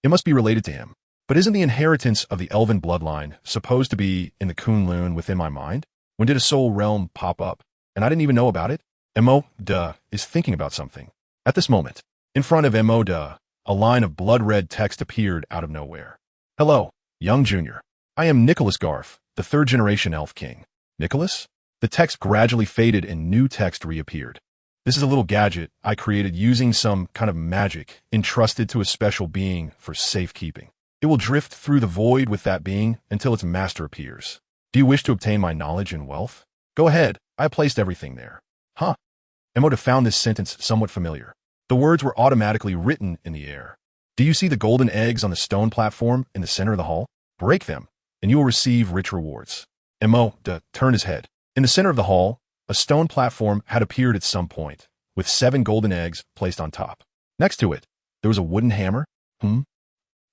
it must be related to him. But isn't the inheritance of the Elven bloodline supposed to be in the Kunlun within my mind? When did a soul realm pop up? And I didn't even know about it? Emoda is thinking about something. At this moment, in front of Emoda, a line of blood-red text appeared out of nowhere. Hello, young junior. I am Nicholas Garf, the third-generation Elf King. Nicholas? The text gradually faded and new text reappeared. This is a little gadget I created using some kind of magic entrusted to a special being for safekeeping. It will drift through the void with that being until its master appears. Do you wish to obtain my knowledge and wealth? Go ahead, I placed everything there. Huh? Emoda found this sentence somewhat familiar. The words were automatically written in the air. Do you see the golden eggs on the stone platform in the center of the hall? Break them, and you will receive rich rewards. Emoda turned his head. In the center of the hall, a stone platform had appeared at some point, with 7 golden eggs placed on top. Next to it, there was a wooden hammer.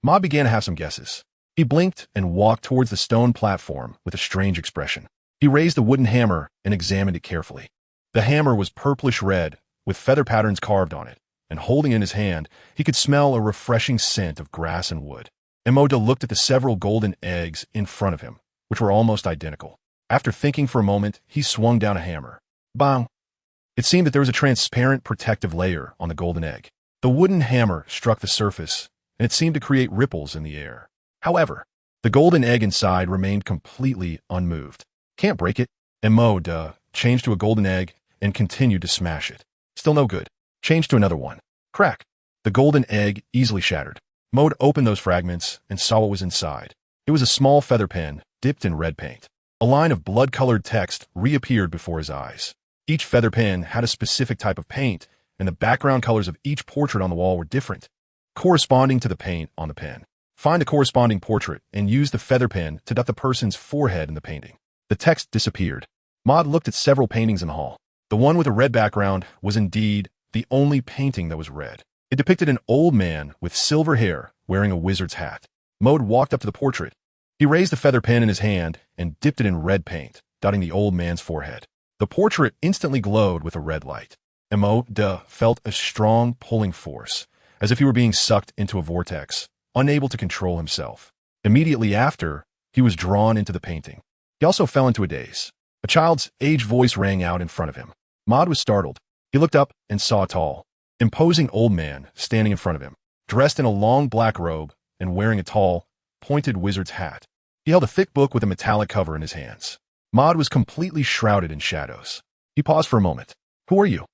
Ma began to have some guesses. He blinked and walked towards the stone platform with a strange expression. He raised the wooden hammer and examined it carefully. The hammer was purplish red, with feather patterns carved on it, and holding it in his hand, he could smell a refreshing scent of grass and wood. Emoda looked at the several golden eggs in front of him, which were almost identical. After thinking for a moment, he swung down a hammer. Bang! It seemed that there was a transparent protective layer on the golden egg. The wooden hammer struck the surface, and it seemed to create ripples in the air. However, the golden egg inside remained completely unmoved. Can't break it. Emoda changed to a golden egg and continued to smash it. Still no good. Changed to another one. Crack. The golden egg easily shattered. Emoda opened those fragments and saw what was inside. It was a small feather pen dipped in red paint. A line of blood-colored text reappeared before his eyes. Each feather pen had a specific type of paint, and the background colors of each portrait on the wall were different, corresponding to the paint on the pen. Find the corresponding portrait and use the feather pen to dot the person's forehead in the painting. The text disappeared. Maud looked at several paintings in the hall. The one with a red background was indeed the only painting that was red. It depicted an old man with silver hair wearing a wizard's hat. Maud walked up to the portrait. He raised the feather pen in his hand and dipped it in red paint, dotting the old man's forehead. The portrait instantly glowed with a red light. Emoda felt a strong pulling force, as if he were being sucked into a vortex, unable to control himself. Immediately after, he was drawn into the painting. He also fell into a daze. A child's aged voice rang out in front of him. Maud was startled. He looked up and saw a tall, imposing old man standing in front of him, dressed in a long black robe and wearing a tall, pointed wizard's hat. He held a thick book with a metallic cover in his hands. Maud was completely shrouded in shadows. He paused for a moment. Who are you?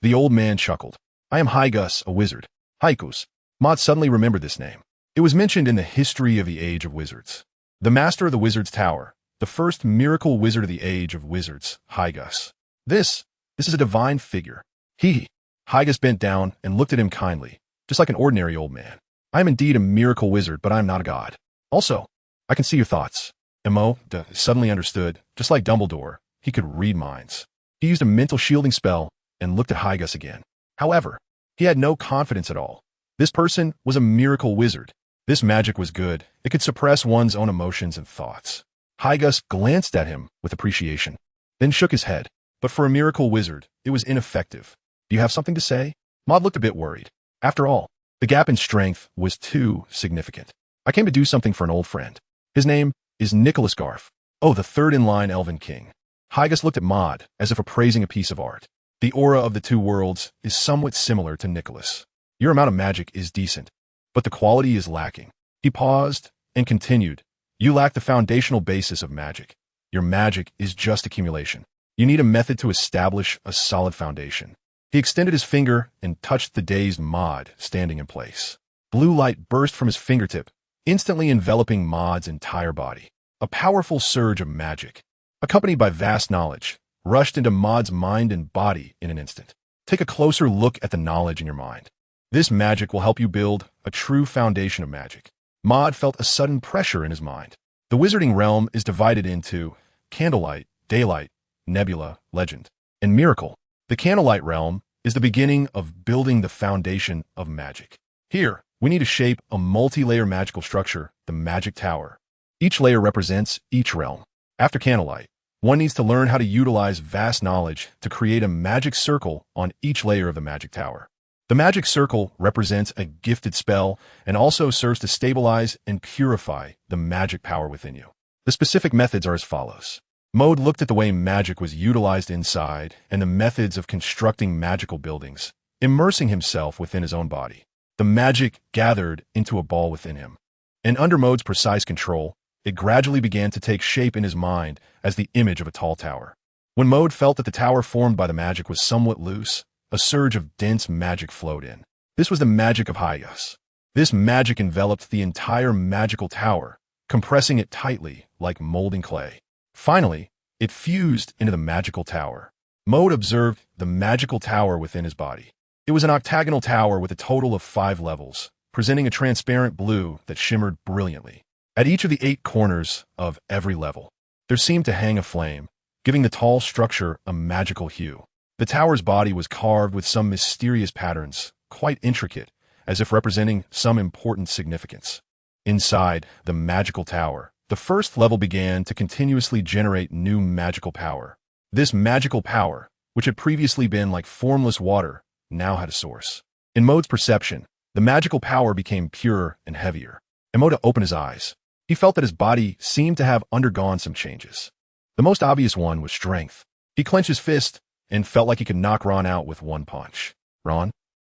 The old man chuckled. I am Hygus, a wizard. Haikus. Maud suddenly remembered this name. It was mentioned in the history of the Age of Wizards. The master of the Wizard's Tower, the first miracle wizard of the Age of Wizards, Hygus. This is a divine figure. Hygus bent down and looked at him kindly, just like an ordinary old man. I am indeed a miracle wizard, but I am not a god. Also, I can see your thoughts. Emoda suddenly understood. Just like Dumbledore, he could read minds. He used a mental shielding spell and looked at Hygus again. However, he had no confidence at all. This person was a miracle wizard. This magic was good. It could suppress one's own emotions and thoughts. Hygus glanced at him with appreciation, then shook his head. But for a miracle wizard, it was ineffective. Do you have something to say? Maud looked a bit worried. After all, the gap in strength was too significant. I came to do something for an old friend. His name is Nicholas Garf. Oh, the third-in-line Elven King. Hygus looked at Maud as if appraising a piece of art. The aura of the two worlds is somewhat similar to Nicholas. Your amount of magic is decent, but the quality is lacking. He paused and continued. You lack the foundational basis of magic. Your magic is just accumulation. You need a method to establish a solid foundation. He extended his finger and touched the dazed Maud standing in place. Blue light burst from his fingertip, instantly enveloping Maud's entire body. A powerful surge of magic, accompanied by vast knowledge, rushed into Maud's mind and body in an instant. Take a closer look at the knowledge in your mind. This magic will help you build a true foundation of magic. Maud felt a sudden pressure in his mind. The wizarding realm is divided into candlelight, daylight, nebula, legend, and miracle. The candlelight realm is the beginning of building the foundation of magic. Here, we need to shape a multi-layer magical structure, the magic tower. Each layer represents each realm. After candlelight, one needs to learn how to utilize vast knowledge to create a magic circle on each layer of the magic tower. The magic circle represents a gifted spell and also serves to stabilize and purify the magic power within you. The specific methods are as follows. Maud looked at the way magic was utilized inside and the methods of constructing magical buildings, immersing himself within his own body. The magic gathered into a ball within him. And under Maud's precise control, it gradually began to take shape in his mind as the image of a tall tower. When Maud felt that the tower formed by the magic was somewhat loose, a surge of dense magic flowed in. This was the magic of Hagrid. This magic enveloped the entire magical tower, compressing it tightly like molding clay. Finally, it fused into the magical tower. Maud observed the magical tower within his body. It was an octagonal tower with a total of 5 levels, presenting a transparent blue that shimmered brilliantly. At each of the 8 corners of every level, there seemed to hang a flame, giving the tall structure a magical hue. The tower's body was carved with some mysterious patterns, quite intricate, as if representing some important significance. Inside the magical tower, the first level began to continuously generate new magical power. This magical power, which had previously been like formless water, now had a source. In Maud's perception, the magical power became purer and heavier. And Maud opened his eyes. He felt that his body seemed to have undergone some changes. The most obvious one was strength. He clenched his fist and felt like he could knock Ron out with one punch. Ron?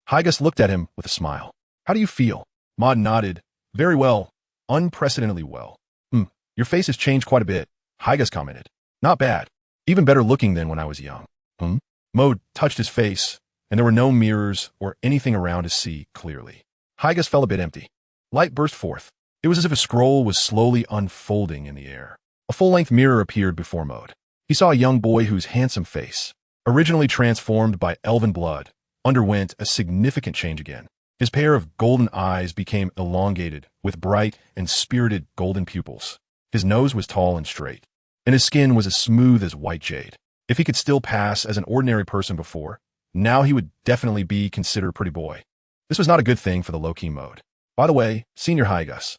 Hagrid looked at him with a smile. How do you feel? Maud nodded. Very well. Unprecedentedly well. Your face has changed quite a bit, Hagrid commented. Not bad. Even better looking than when I was young. Maud touched his face, and there were no mirrors or anything around to see clearly. Hagrid felt a bit empty. Light burst forth. It was as if a scroll was slowly unfolding in the air. A full-length mirror appeared before Maud. He saw a young boy whose handsome face, originally transformed by elven blood, underwent a significant change again. His pair of golden eyes became elongated, with bright and spirited golden pupils. His nose was tall and straight, and his skin was as smooth as white jade. If he could still pass as an ordinary person before, now he would definitely be considered a pretty boy. This was not a good thing for the low-key Maud. By the way, Senior Hagrid,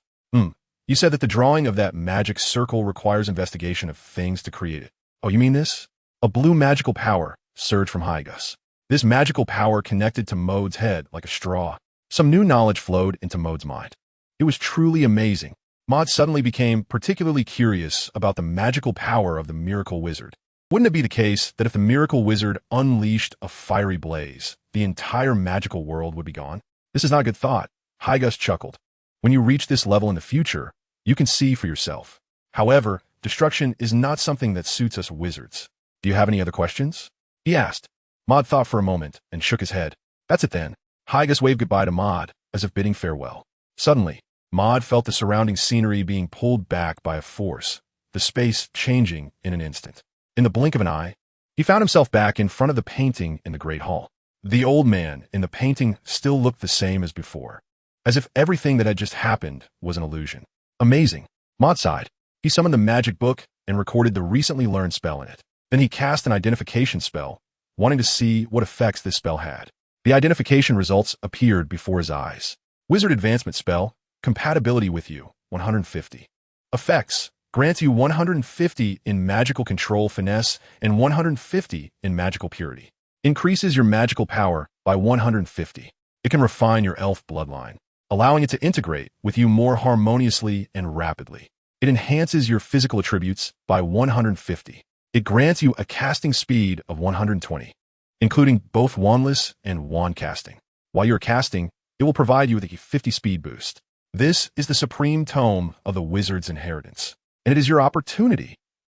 you said that the drawing of that magic circle requires investigation of things to create it. Oh, you mean this? A blue magical power surged from Hagrid. This magical power connected to Maud's head like a straw. Some new knowledge flowed into Maud's mind. It was truly amazing. Maud suddenly became particularly curious about the magical power of the miracle wizard. Wouldn't it be the case that if the miracle wizard unleashed a fiery blaze, the entire magical world would be gone? This is not a good thought. Hagrid chuckled. When you reach this level in the future, you can see for yourself. However, destruction is not something that suits us wizards. Do you have any other questions? He asked. Maud thought for a moment and shook his head. That's it then. Hagrid waved goodbye to Maud, as if bidding farewell. Suddenly, Maud felt the surrounding scenery being pulled back by a force, the space changing in an instant. In the blink of an eye, he found himself back in front of the painting in the Great Hall. The old man in the painting still looked the same as before, as if everything that had just happened was an illusion. Amazing. Maud sighed. He summoned the magic book and recorded the recently learned spell in it. Then he cast an identification spell, wanting to see what effects this spell had. The identification results appeared before his eyes. Wizard advancement spell, compatibility with you, 150. Effects, grants you 150 in magical control finesse and 150 in magical purity. Increases your magical power by 150. It can refine your elf bloodline, allowing it to integrate with you more harmoniously and rapidly. It enhances your physical attributes by 150. It grants you a casting speed of 120, including both wandless and wand casting. While you're casting, it will provide you with a 50 speed boost. This is the supreme tome of the wizard's inheritance, and it is your opportunity.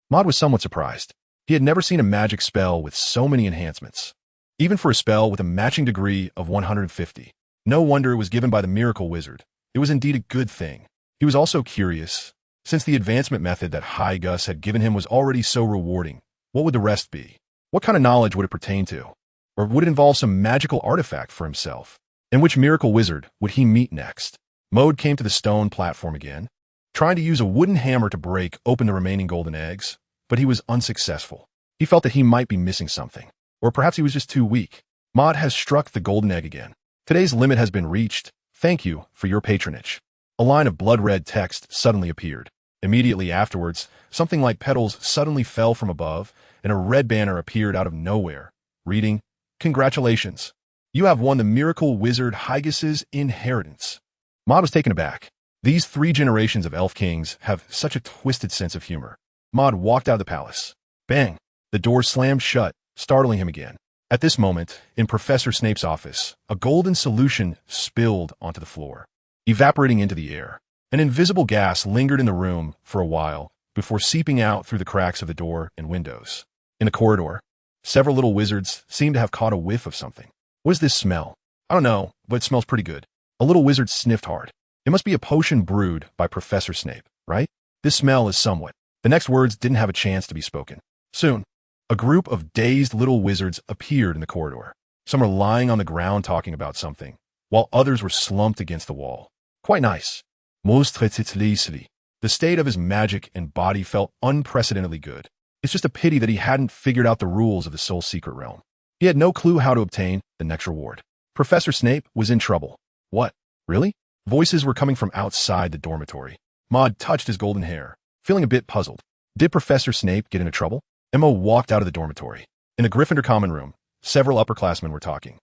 Maud was somewhat surprised. He had never seen a magic spell with so many enhancements, even for a spell with a matching degree of 150. No wonder it was given by the miracle wizard. It was indeed a good thing. He was also curious. Since the advancement method that Hagrid had given him was already so rewarding, what would the rest be? What kind of knowledge would it pertain to? Or would it involve some magical artifact for himself? And which miracle wizard would he meet next? Maud came to the stone platform again, trying to use a wooden hammer to break open the remaining golden eggs, but he was unsuccessful. He felt that he might be missing something, or perhaps he was just too weak. Maud has struck the golden egg again. Today's limit has been reached. Thank you for your patronage. A line of blood-red text suddenly appeared. Immediately afterwards, something like petals suddenly fell from above, and a red banner appeared out of nowhere, reading, "Congratulations. You have won the miracle wizard Hagrid's inheritance." Maud was taken aback. These 3 generations of elf kings have such a twisted sense of humor. Maud walked out of the palace. Bang! The door slammed shut, startling him again. At this moment, in Professor Snape's office, a golden solution spilled onto the floor, evaporating into the air. An invisible gas lingered in the room for a while before seeping out through the cracks of the door and windows. In the corridor, several little wizards seemed to have caught a whiff of something. What is this smell? I don't know, but it smells pretty good. A little wizard sniffed hard. It must be a potion brewed by Professor Snape, right? This smell is somewhat. The next words didn't have a chance to be spoken. Soon, a group of dazed little wizards appeared in the corridor. Some were lying on the ground talking about something, while others were slumped against the wall. Quite nice. Monstrous. The state of his magic and body felt unprecedentedly good. It's just a pity that he hadn't figured out the rules of the Soul Secret Realm. He had no clue how to obtain the next reward. Professor Snape was in trouble. What? Really? Voices were coming from outside the dormitory. Maud touched his golden hair, feeling a bit puzzled. Did Professor Snape get into trouble? Emma walked out of the dormitory. In the Gryffindor common room, several upperclassmen were talking.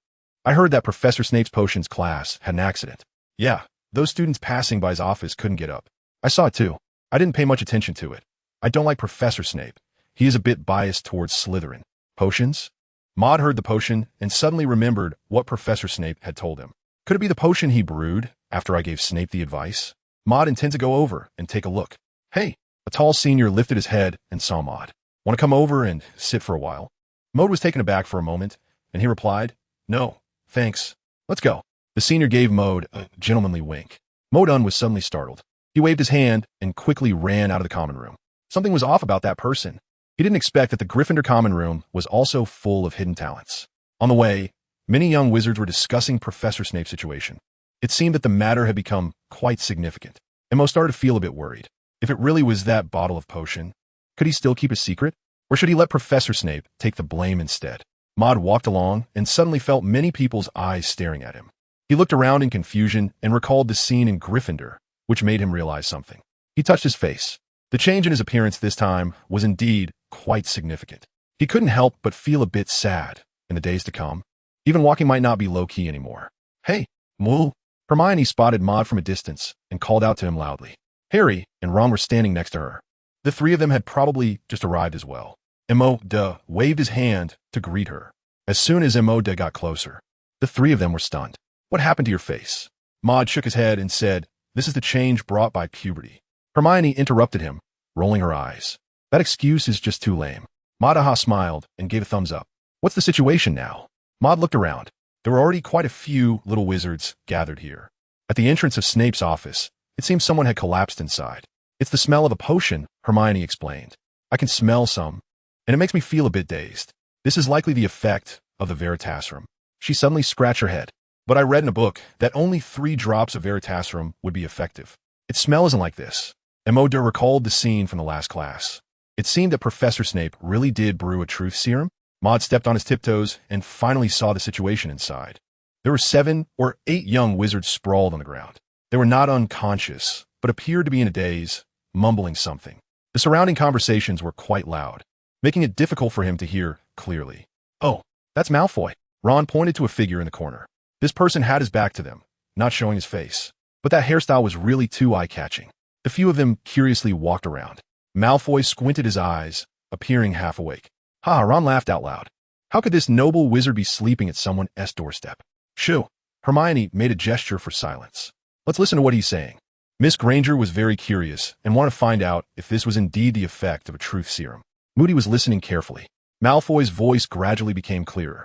I heard that Professor Snape's potions class had an accident. Yeah, those students passing by his office couldn't get up. I saw it too. I didn't pay much attention to it. I don't like Professor Snape. He is a bit biased towards Slytherin. Potions? Maud heard the potion and suddenly remembered what Professor Snape had told him. Could it be the potion he brewed after I gave Snape the advice? Maud intended to go over and take a look. Hey, a tall senior lifted his head and saw Maud. Want to come over and sit for a while? Maud was taken aback for a moment, and he replied, No, thanks. Let's go. The senior gave Maud a gentlemanly wink. Modun was suddenly startled. He waved his hand and quickly ran out of the common room. Something was off about that person. He didn't expect that the Gryffindor common room was also full of hidden talents. On the way, many young wizards were discussing Professor Snape's situation. It seemed that the matter had become quite significant, and Mo started to feel a bit worried. If it really was that bottle of potion, could he still keep a secret? Or should he let Professor Snape take the blame instead? Maud walked along and suddenly felt many people's eyes staring at him. He looked around in confusion and recalled the scene in Gryffindor, which made him realize something. He touched his face. The change in his appearance this time was indeed quite significant. He couldn't help but feel a bit sad in the days to come. Even walking might not be low-key anymore. Hey, Moo! Hermione spotted Maud from a distance and called out to him loudly. Harry and Ron were standing next to her. The three of them had probably just arrived as well. Emoda waved his hand to greet her. As soon as Emoda got closer, the three of them were stunned. What happened to your face? Maud shook his head and said, This is the change brought by puberty. Hermione interrupted him, rolling her eyes. That excuse is just too lame. Madaha smiled and gave a thumbs up. What's the situation now? Maud looked around. There were already quite a few little wizards gathered here. At the entrance of Snape's office, it seemed someone had collapsed inside. It's the smell of a potion, Hermione explained. I can smell some, and it makes me feel a bit dazed. This is likely the effect of the Veritasrum. She suddenly scratched her head. But I read in a book that only 3 drops of Veritasrum would be effective. Its smell isn't like this. Emoda recalled the scene from the last class. It seemed that Professor Snape really did brew a truth serum. Maud stepped on his tiptoes and finally saw the situation inside. There were 7 or 8 young wizards sprawled on the ground. They were not unconscious, but appeared to be in a daze, mumbling something. The surrounding conversations were quite loud, making it difficult for him to hear clearly. Oh, that's Malfoy. Ron pointed to a figure in the corner. This person had his back to them, not showing his face. But that hairstyle was really too eye-catching. The few of them curiously walked around. Malfoy squinted his eyes, appearing half awake. Ron laughed out loud. How could this noble wizard be sleeping at someone's doorstep? Shoo! Hermione made a gesture for silence. Let's listen to what he's saying. Miss Granger was very curious and wanted to find out if this was indeed the effect of a truth serum. Moody was listening carefully. Malfoy's voice gradually became clearer.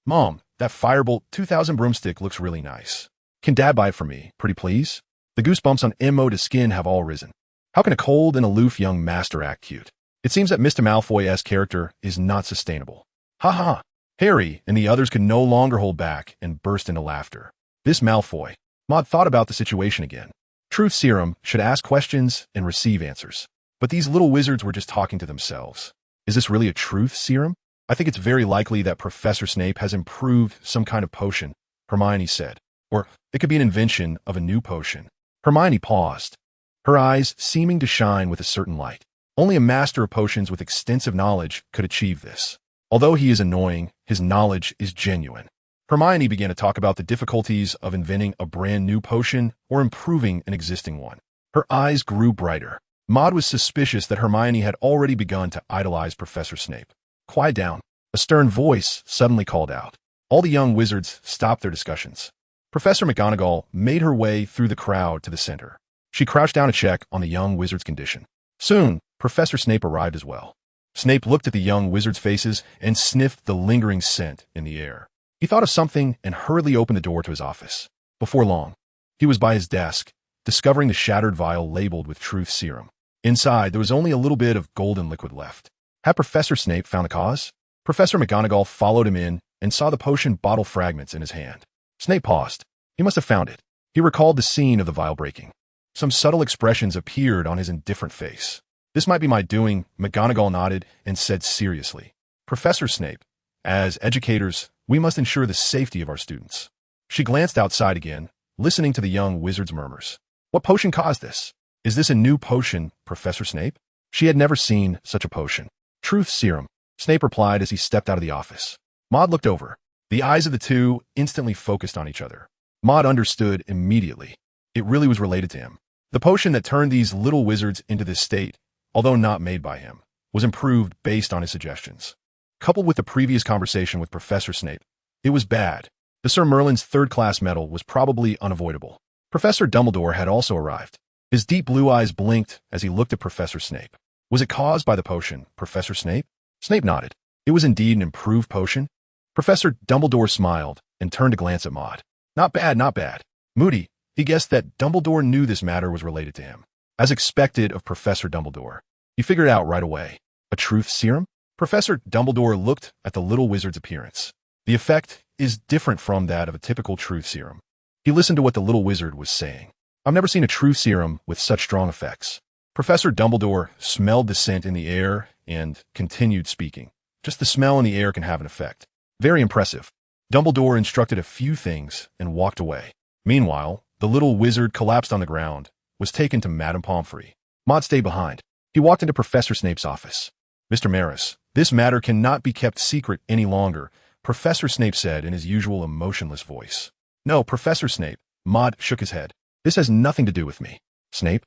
Mom, that Firebolt 2000 broomstick looks really nice. Can Dad buy it for me, pretty please? The goosebumps on Emoda's skin have all risen. How can a cold and aloof young master act cute? It seems that Mr. Malfoy's character is not sustainable. Ha! Harry and the others could no longer hold back and burst into laughter. This Malfoy. Maud thought about the situation again. Truth serum should ask questions and receive answers. But these little wizards were just talking to themselves. Is this really a truth serum? I think it's very likely that Professor Snape has improved some kind of potion, Hermione said. Or it could be an invention of a new potion. Hermione paused, her eyes seeming to shine with a certain light. Only a master of potions with extensive knowledge could achieve this. Although he is annoying, his knowledge is genuine. Hermione began to talk about the difficulties of inventing a brand new potion or improving an existing one. Her eyes grew brighter. Maud was suspicious that Hermione had already begun to idolize Professor Snape. Quiet down. A stern voice suddenly called out. All the young wizards stopped their discussions. Professor McGonagall made her way through the crowd to the center. She crouched down to check on the young wizard's condition. Soon, Professor Snape arrived as well. Snape looked at the young wizards' faces and sniffed the lingering scent in the air. He thought of something and hurriedly opened the door to his office. Before long, he was by his desk, discovering the shattered vial labeled with truth serum. Inside, there was only a little bit of golden liquid left. Had Professor Snape found the cause? Professor McGonagall followed him in and saw the potion bottle fragments in his hand. Snape paused. He must have found it. He recalled the scene of the vial breaking. Some subtle expressions appeared on his indifferent face. This might be my doing, McGonagall nodded and said seriously. Professor Snape, as educators, we must ensure the safety of our students. She glanced outside again, listening to the young wizard's murmurs. What potion caused this? Is this a new potion, Professor Snape? She had never seen such a potion. Truth serum, Snape replied as he stepped out of the office. Maud looked over. The eyes of the two instantly focused on each other. Maud understood immediately. It really was related to him. The potion that turned these little wizards into this state, although not made by him, was improved based on his suggestions. Coupled with the previous conversation with Professor Snape, it was bad. The Sir Merlin's third-class medal was probably unavoidable. Professor Dumbledore had also arrived. His deep blue eyes blinked as he looked at Professor Snape. Was it caused by the potion, Professor Snape? Snape nodded. It was indeed an improved potion. Professor Dumbledore smiled and turned to glance at Maud. Not bad, not bad. Moody, he guessed that Dumbledore knew this matter was related to him. As expected of Professor Dumbledore, he figured it out right away. A truth serum? Professor Dumbledore looked at the little wizard's appearance. The effect is different from that of a typical truth serum. He listened to what the little wizard was saying. I've never seen a truth serum with such strong effects. Professor Dumbledore smelled the scent in the air and continued speaking. Just the smell in the air can have an effect. Very impressive. Dumbledore instructed a few things and walked away. Meanwhile, the little wizard collapsed on the ground, was taken to Madame Pomfrey. Maud stayed behind. He walked into Professor Snape's office. Mr. Maris, this matter cannot be kept secret any longer, Professor Snape said in his usual emotionless voice. No, Professor Snape. Maud shook his head. This has nothing to do with me. Snape?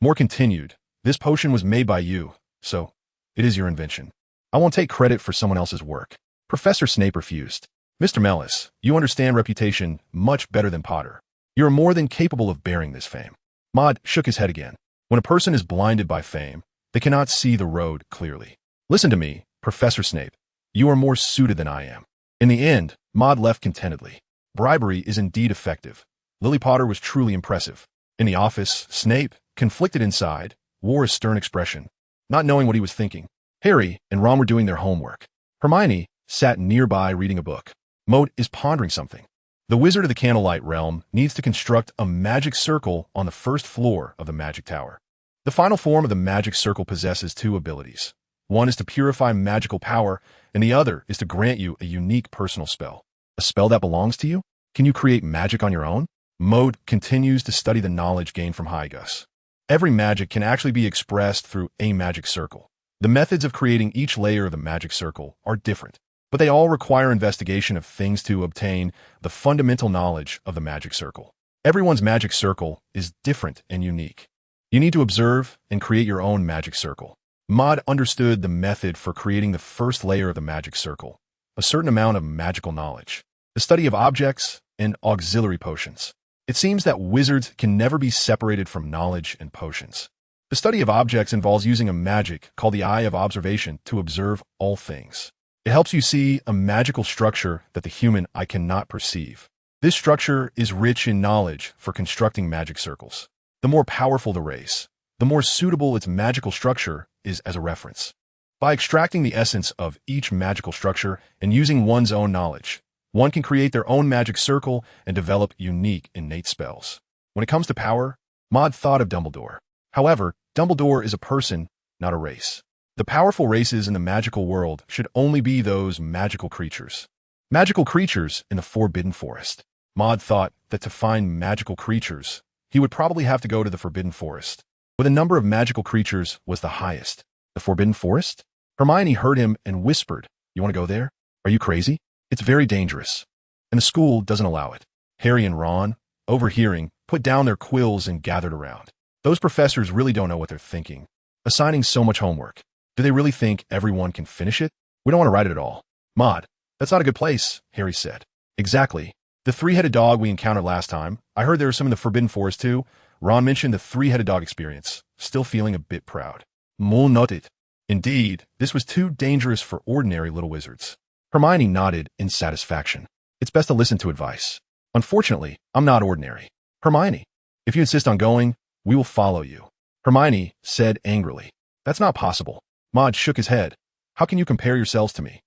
Moore continued. This potion was made by you, so it is your invention. I won't take credit for someone else's work. Professor Snape refused. Mr. Mellis, you understand reputation much better than Potter. You are more than capable of bearing this fame. Maud shook his head again. When a person is blinded by fame, they cannot see the road clearly. Listen to me, Professor Snape. You are more suited than I am. In the end, Maud left contentedly. Bribery is indeed effective. Lily Potter was truly impressive. In the office, Snape, conflicted inside, wore a stern expression, not knowing what he was thinking. Harry and Ron were doing their homework. Hermione sat nearby reading a book. Moat is pondering something. The Wizard of the Candlelight Realm needs to construct a magic circle on the first floor of the magic tower. The final form of the magic circle possesses two abilities. One is to purify magical power, and the other is to grant you a unique personal spell. A spell that belongs to you? Can you create magic on your own? Moat continues to study the knowledge gained from Hygus. Every magic can actually be expressed through a magic circle. The methods of creating each layer of the magic circle are different, but they all require investigation of things to obtain the fundamental knowledge of the magic circle. Everyone's magic circle is different and unique. You need to observe and create your own magic circle. Maud understood the method for creating the first layer of the magic circle, a certain amount of magical knowledge, the study of objects and auxiliary potions. It seems that wizards can never be separated from knowledge and potions. The study of objects involves using a magic called the Eye of Observation to observe all things. It helps you see a magical structure that the human eye cannot perceive. This structure is rich in knowledge for constructing magic circles. The more powerful the race, the more suitable its magical structure is as a reference. By extracting the essence of each magical structure and using one's own knowledge, one can create their own magic circle and develop unique innate spells. When it comes to power, Maud thought of Dumbledore. However, Dumbledore is a person, not a race. The powerful races in the magical world should only be those magical creatures. Magical creatures in the Forbidden Forest. Maud thought that to find magical creatures, he would probably have to go to the Forbidden Forest, where the number of magical creatures was the highest. The Forbidden Forest? Hermione heard him and whispered, "You want to go there? Are you crazy? It's very dangerous. And the school doesn't allow it." Harry and Ron, overhearing, put down their quills and gathered around. Those professors really don't know what they're thinking. Assigning so much homework. Do they really think everyone can finish it? We don't want to write it at all. Maud, that's not a good place, Harry said. Exactly. The three-headed dog we encountered last time. I heard there was some in the Forbidden Forest too. Ron mentioned the three-headed dog experience, still feeling a bit proud. Mole nodded. Indeed, this was too dangerous for ordinary little wizards. Hermione nodded in satisfaction. It's best to listen to advice. Unfortunately, I'm not ordinary. Hermione, if you insist on going, we will follow you. Hermione said angrily. That's not possible. Maud shook his head. How can you compare yourselves to me?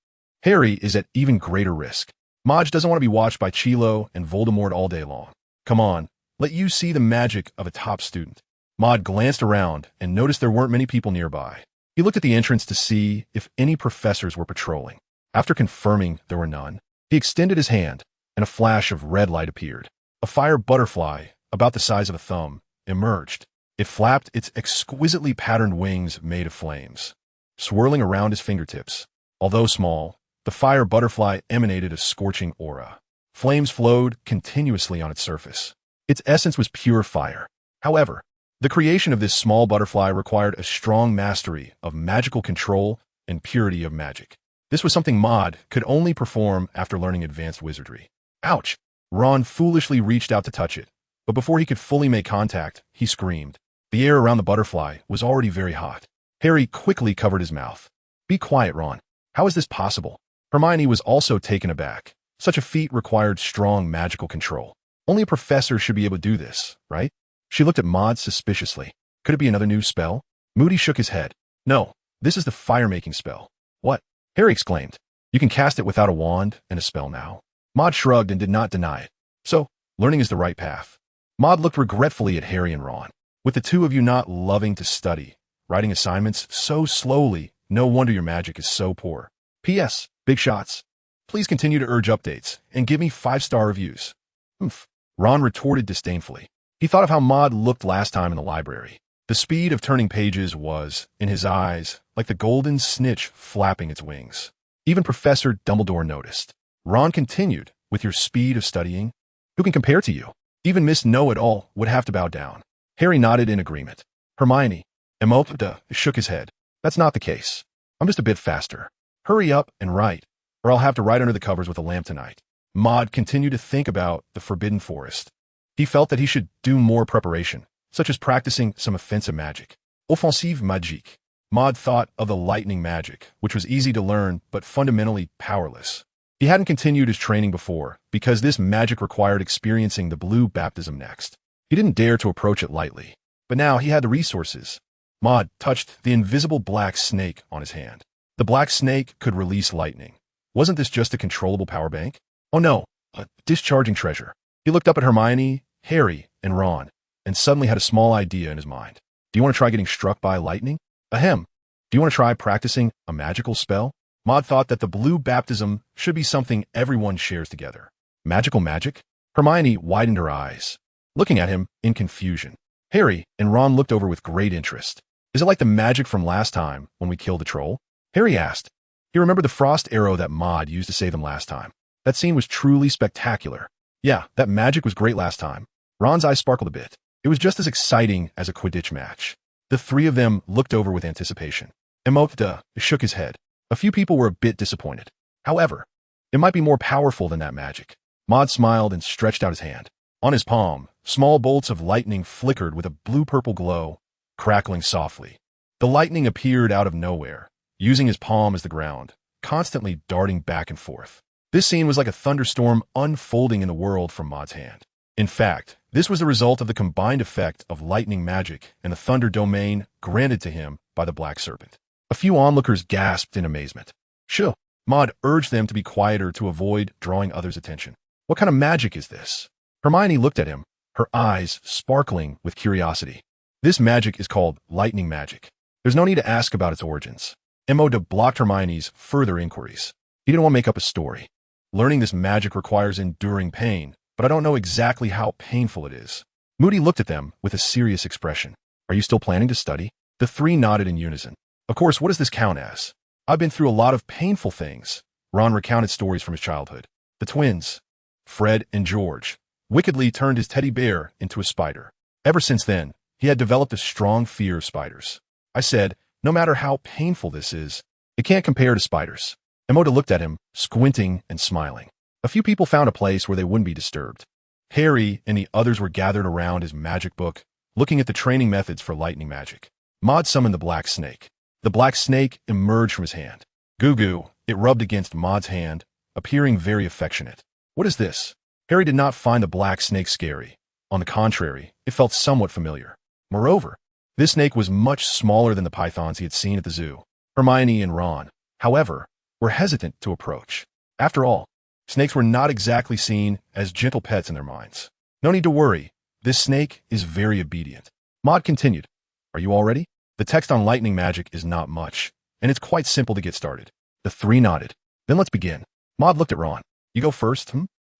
Harry is at even greater risk. Maud doesn't want to be watched by Chilo and Voldemort all day long. Come on, let you see the magic of a top student. Maud glanced around and noticed there weren't many people nearby. He looked at the entrance to see if any professors were patrolling. After confirming there were none, he extended his hand, and a flash of red light appeared. A fire butterfly, about the size of a thumb, emerged. It flapped its exquisitely patterned wings made of flames, swirling around his fingertips. Although small, the fire butterfly emanated a scorching aura. Flames flowed continuously on its surface. Its essence was pure fire. However, the creation of this small butterfly required a strong mastery of magical control and purity of magic. This was something Maud could only perform after learning advanced wizardry. Ouch! Ron foolishly reached out to touch it, but before he could fully make contact, he screamed. The air around the butterfly was already very hot. Harry quickly covered his mouth. Be quiet, Ron. How is this possible? Hermione was also taken aback. Such a feat required strong magical control. Only a professor should be able to do this, right? She looked at Maud suspiciously. Could it be another new spell? Moody shook his head. No, this is the fire-making spell. What? Harry exclaimed. You can cast it without a wand and a spell now. Maud shrugged and did not deny it. So, learning is the right path. Maud looked regretfully at Harry and Ron. With the two of you not loving to study, writing assignments so slowly, no wonder your magic is so poor. P.S. Big shots. Please continue to urge updates and give me 5-star reviews. Oomph. Ron retorted disdainfully. He thought of how Maud looked last time in the library. The speed of turning pages was, in his eyes, like the golden snitch flapping its wings. Even Professor Dumbledore noticed. Ron continued, with your speed of studying, who can compare to you? Even Miss Know-It-All would have to bow down. Harry nodded in agreement. Hermione, Emopta, shook his head. That's not the case. I'm just a bit faster. Hurry up and write, or I'll have to write under the covers with a lamp tonight. Maud continued to think about the Forbidden Forest. He felt that he should do more preparation, such as practicing some offensive magic. Offensive magique. Maud thought of the lightning magic, which was easy to learn but fundamentally powerless. He hadn't continued his training before, because this magic required experiencing the blue baptism next. He didn't dare to approach it lightly, but now he had the resources. Maud touched the invisible black snake on his hand. The black snake could release lightning. Wasn't this just a controllable power bank? Oh no, a discharging treasure. He looked up at Hermione, Harry, and Ron, and suddenly had a small idea in his mind. Do you want to try getting struck by lightning? Ahem. Do you want to try practicing a magical spell? Maud thought that the blue baptism should be something everyone shares together. Magical magic? Hermione widened her eyes, looking at him in confusion. Harry and Ron looked over with great interest. Is it like the magic from last time when we killed the troll? Harry asked. He remembered the frost arrow that Maud used to save them last time. That scene was truly spectacular. Yeah, that magic was great last time. Ron's eyes sparkled a bit. It was just as exciting as a Quidditch match. The three of them looked over with anticipation. Emopta shook his head. A few people were a bit disappointed. However, it might be more powerful than that magic. Maud smiled and stretched out his hand. On his palm, small bolts of lightning flickered with a blue-purple glow, crackling softly. The lightning appeared out of nowhere, using his palm as the ground, constantly darting back and forth. This scene was like a thunderstorm unfolding in the world from Maud's hand. In fact, this was the result of the combined effect of lightning magic and the thunder domain granted to him by the Black Serpent. A few onlookers gasped in amazement. Shoo! Maud urged them to be quieter to avoid drawing others' attention. What kind of magic is this? Hermione looked at him, her eyes sparkling with curiosity. This magic is called lightning magic. There's no need to ask about its origins. Emopta blocked Hermione's further inquiries. He didn't want to make up a story. Learning this magic requires enduring pain, but I don't know exactly how painful it is. Moody looked at them with a serious expression. Are you still planning to study? The three nodded in unison. Of course, what does this count as? I've been through a lot of painful things. Ron recounted stories from his childhood. The twins, Fred and George, wickedly turned his teddy bear into a spider. Ever since then, he had developed a strong fear of spiders. I said, no matter how painful this is, it can't compare to spiders. Emma looked at him, squinting and smiling. A few people found a place where they wouldn't be disturbed. Harry and the others were gathered around his magic book, looking at the training methods for lightning magic. Maud summoned the black snake. The black snake emerged from his hand. Goo-goo, it rubbed against Maud's hand, appearing very affectionate. What is this? Harry did not find the black snake scary. On the contrary, it felt somewhat familiar. Moreover, this snake was much smaller than the pythons he had seen at the zoo. Hermione and Ron, however, were hesitant to approach. After all, snakes were not exactly seen as gentle pets in their minds. No need to worry. This snake is very obedient. Maud continued. Are you all ready? The text on lightning magic is not much, and it's quite simple to get started. The three nodded. Then let's begin. Maud looked at Ron. You go first,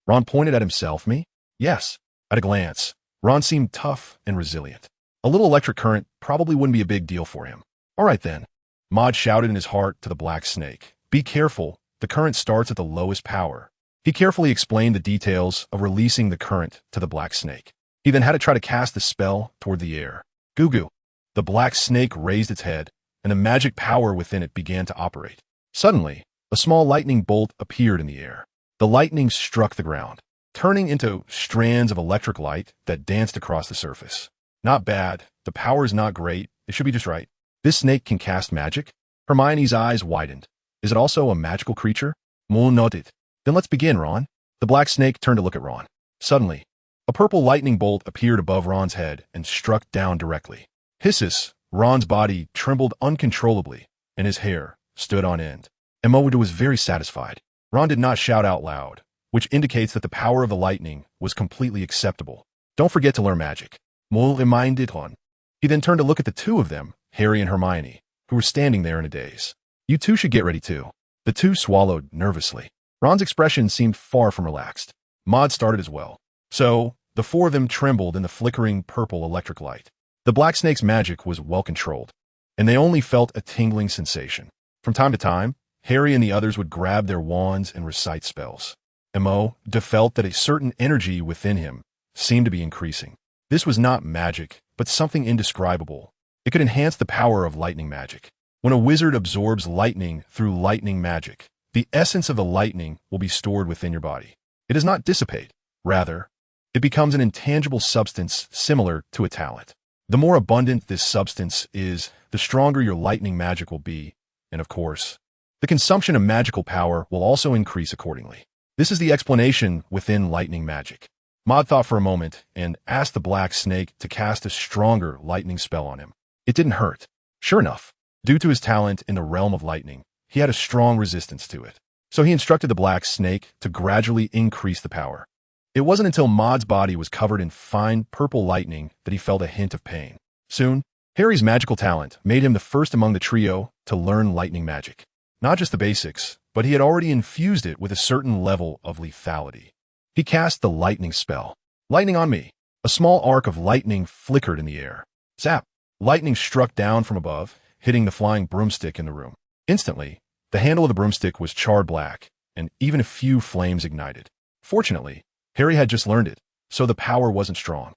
Ron pointed at himself. Me? Yes. At a glance, Ron seemed tough and resilient. A little electric current probably wouldn't be a big deal for him. All right then. Maud shouted in his heart to the black snake. Be careful. The current starts at the lowest power. He carefully explained the details of releasing the current to the black snake. He then had to try to cast the spell toward the air. Goo-goo. The black snake raised its head, and the magic power within it began to operate. Suddenly, a small lightning bolt appeared in the air. The lightning struck the ground, turning into strands of electric light that danced across the surface. Not bad. The power is not great. It should be just right. This snake can cast magic? Hermione's eyes widened. Is it also a magical creature? Moon nodded. Then let's begin, Ron. The black snake turned to look at Ron. Suddenly, a purple lightning bolt appeared above Ron's head and struck down directly. Hisses, Ron's body trembled uncontrollably, and his hair stood on end. Emma was very satisfied. Ron did not shout out loud, which indicates that the power of the lightning was completely acceptable. Don't forget to learn magic. Mole reminded Ron. He then turned to look at the two of them, Harry and Hermione, who were standing there in a daze. You two should get ready too. The two swallowed nervously. Ron's expression seemed far from relaxed. Maud started as well. So, the four of them trembled in the flickering purple electric light. The black snake's magic was well controlled, and they only felt a tingling sensation. From time to time, Harry and the others would grab their wands and recite spells. Mo felt that a certain energy within him seemed to be increasing. This was not magic, but something indescribable. It could enhance the power of lightning magic. When a wizard absorbs lightning through lightning magic, the essence of the lightning will be stored within your body. It does not dissipate. Rather, it becomes an intangible substance similar to a talent. The more abundant this substance is, the stronger your lightning magic will be, and of course, the consumption of magical power will also increase accordingly. This is the explanation within lightning magic. Maud thought for a moment and asked the black snake to cast a stronger lightning spell on him. It didn't hurt. Sure enough, due to his talent in the realm of lightning, he had a strong resistance to it. So he instructed the black snake to gradually increase the power. It wasn't until Maud's body was covered in fine purple lightning that he felt a hint of pain. Soon, Harry's magical talent made him the first among the trio to learn lightning magic. Not just the basics, but he had already infused it with a certain level of lethality. He cast the lightning spell. Lightning on me. A small arc of lightning flickered in the air. Zap! Lightning struck down from above, hitting the flying broomstick in the room. Instantly, the handle of the broomstick was charred black, and even a few flames ignited. Fortunately, Harry had just learned it, so the power wasn't strong.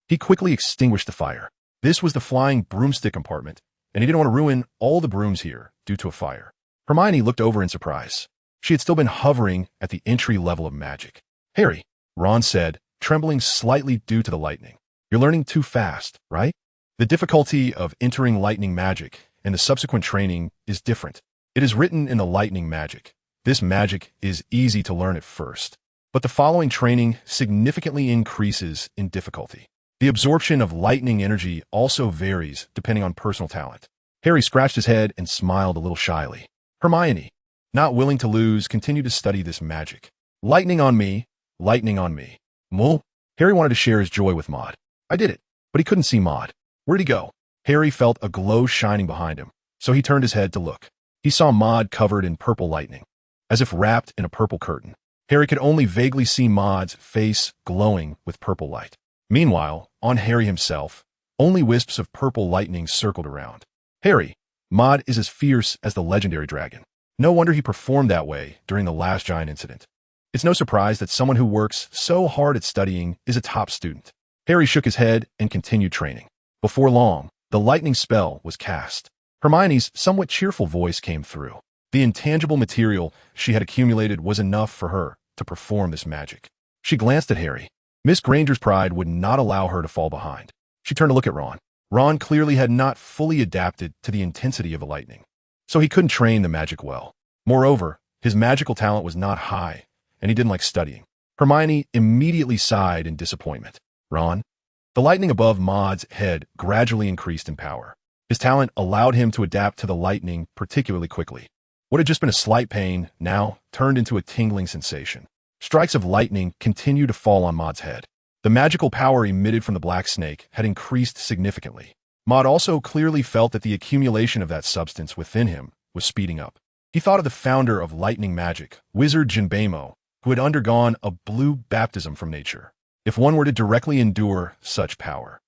He quickly extinguished the fire. This was the flying broomstick compartment, and he didn't want to ruin all the brooms here due to a fire. Hermione looked over in surprise. She had still been hovering at the entry level of magic. Harry, Ron said, trembling slightly due to the lightning. You're learning too fast, right? The difficulty of entering lightning magic and the subsequent training is different. It is written in the lightning magic. This magic is easy to learn at first, but the following training significantly increases in difficulty. The absorption of lightning energy also varies depending on personal talent. Harry scratched his head and smiled a little shyly. Hermione, not willing to lose, continued to study this magic. Lightning on me, lightning on me. Mull? Harry wanted to share his joy with Maud. I did it, but he couldn't see Maud. Where'd he go? Harry felt a glow shining behind him, so he turned his head to look. He saw Maud covered in purple lightning, as if wrapped in a purple curtain. Harry could only vaguely see Maud's face glowing with purple light. Meanwhile, on Harry himself, only wisps of purple lightning circled around. Harry, Maud is as fierce as the legendary dragon. No wonder he performed that way during the last giant incident. It's no surprise that someone who works so hard at studying is a top student. Harry shook his head and continued training. Before long, the lightning spell was cast. Hermione's somewhat cheerful voice came through. The intangible material she had accumulated was enough for her to perform this magic. She glanced at Harry. Miss Granger's pride would not allow her to fall behind. She turned to look at Ron. Ron clearly had not fully adapted to the intensity of the lightning, so he couldn't train the magic well. Moreover, his magical talent was not high, and he didn't like studying. Hermione immediately sighed in disappointment. Ron? The lightning above Maud's head gradually increased in power. His talent allowed him to adapt to the lightning particularly quickly. What had just been a slight pain now turned into a tingling sensation. Strikes of lightning continued to fall on Maud's head. The magical power emitted from the black snake had increased significantly. Maud also clearly felt that the accumulation of that substance within him was speeding up. He thought of the founder of lightning magic, Wizard Jinbemo, who had undergone a blue baptism from nature. If one were to directly endure such power,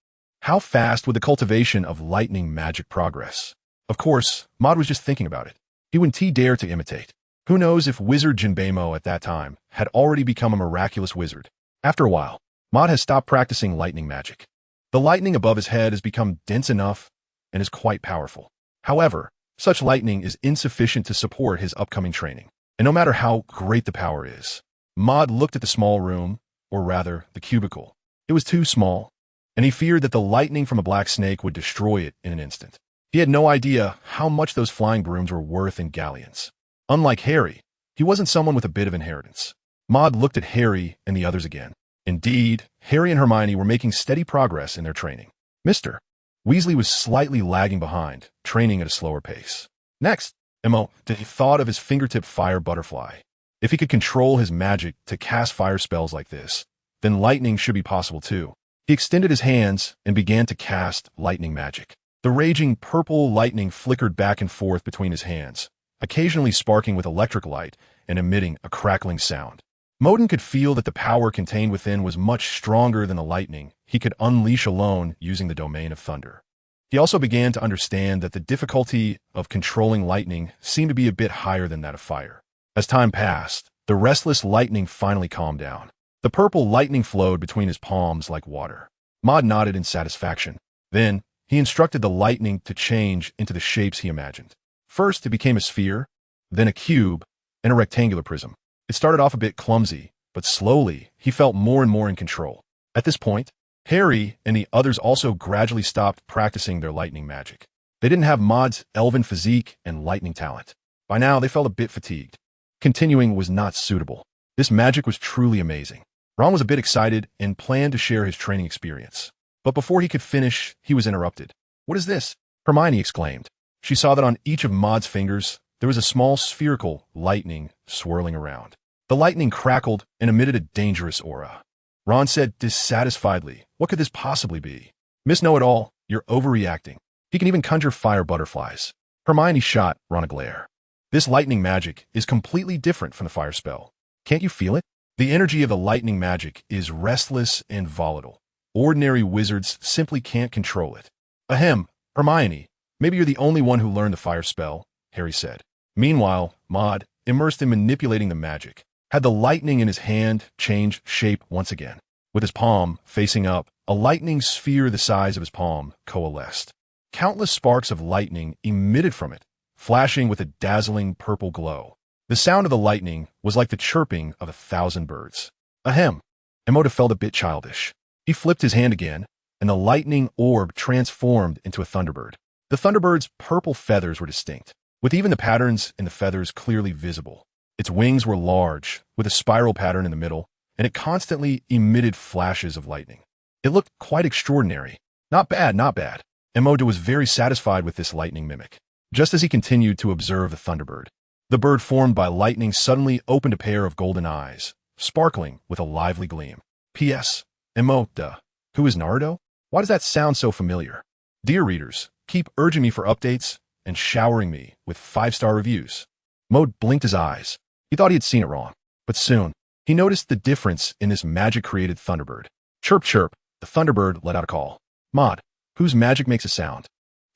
how fast would the cultivation of lightning magic progress? Of course, Maud was just thinking about it. He wouldn't dare to imitate. Who knows if Wizard Jinbemo at that time had already become a miraculous wizard. After a while, Maud has stopped practicing lightning magic. The lightning above his head has become dense enough and is quite powerful. However, such lightning is insufficient to support his upcoming training. And no matter how great the power is, Maud looked at the small room, or rather, the cubicle. It was too small, and he feared that the lightning from a black snake would destroy it in an instant. He had no idea how much those flying brooms were worth in galleons. Unlike Harry, he wasn't someone with a bit of inheritance. Maud looked at Harry and the others again. Indeed, Harry and Hermione were making steady progress in their training. Mr. Weasley was slightly lagging behind, training at a slower pace. Next, Emma thought of his fingertip fire butterfly. If he could control his magic to cast fire spells like this, then lightning should be possible too. He extended his hands and began to cast lightning magic. The raging purple lightning flickered back and forth between his hands, occasionally sparking with electric light and emitting a crackling sound. Moden could feel that the power contained within was much stronger than the lightning he could unleash alone using the domain of thunder. He also began to understand that the difficulty of controlling lightning seemed to be a bit higher than that of fire. As time passed, the restless lightning finally calmed down. The purple lightning flowed between his palms like water. Maud nodded in satisfaction. Then, he instructed the lightning to change into the shapes he imagined. First, it became a sphere, then a cube, and a rectangular prism. It started off a bit clumsy, but slowly, he felt more and more in control. At this point, Harry and the others also gradually stopped practicing their lightning magic. They didn't have Maud's elven physique and lightning talent. By now, they felt a bit fatigued. Continuing was not suitable. This magic was truly amazing. Ron was a bit excited and planned to share his training experience. But before he could finish, he was interrupted. "What is this?" Hermione exclaimed. She saw that on each of Maud's fingers, there was a small spherical lightning swirling around. The lightning crackled and emitted a dangerous aura. Ron said dissatisfiedly, "What could this possibly be?" "Miss Know-It-All, you're overreacting. He can even conjure fire butterflies." Hermione shot Ron a glare. "This lightning magic is completely different from the fire spell. Can't you feel it? The energy of the lightning magic is restless and volatile. Ordinary wizards simply can't control it." "Ahem, Hermione, maybe you're the only one who learned the fire spell," Harry said. Meanwhile, Maud, immersed in manipulating the magic, had the lightning in his hand change shape once again. With his palm facing up, a lightning sphere the size of his palm coalesced. Countless sparks of lightning emitted from it, flashing with a dazzling purple glow. The sound of the lightning was like the chirping of 1,000 birds. "Ahem." Emoda felt a bit childish. He flipped his hand again, and the lightning orb transformed into a thunderbird. The thunderbird's purple feathers were distinct, with even the patterns in the feathers clearly visible. Its wings were large, with a spiral pattern in the middle, and it constantly emitted flashes of lightning. It looked quite extraordinary. Not bad, not bad. Emoda was very satisfied with this lightning mimic. Just as he continued to observe the thunderbird, the bird formed by lightning suddenly opened a pair of golden eyes, sparkling with a lively gleam. P.S. Emoda. Who is Naruto? Why does that sound so familiar? Dear readers, keep urging me for updates and showering me with 5-star reviews. Mode blinked his eyes. He thought he had seen it wrong, but soon, he noticed the difference in this magic-created thunderbird. Chirp, chirp, the thunderbird let out a call. Maud, whose magic makes a sound?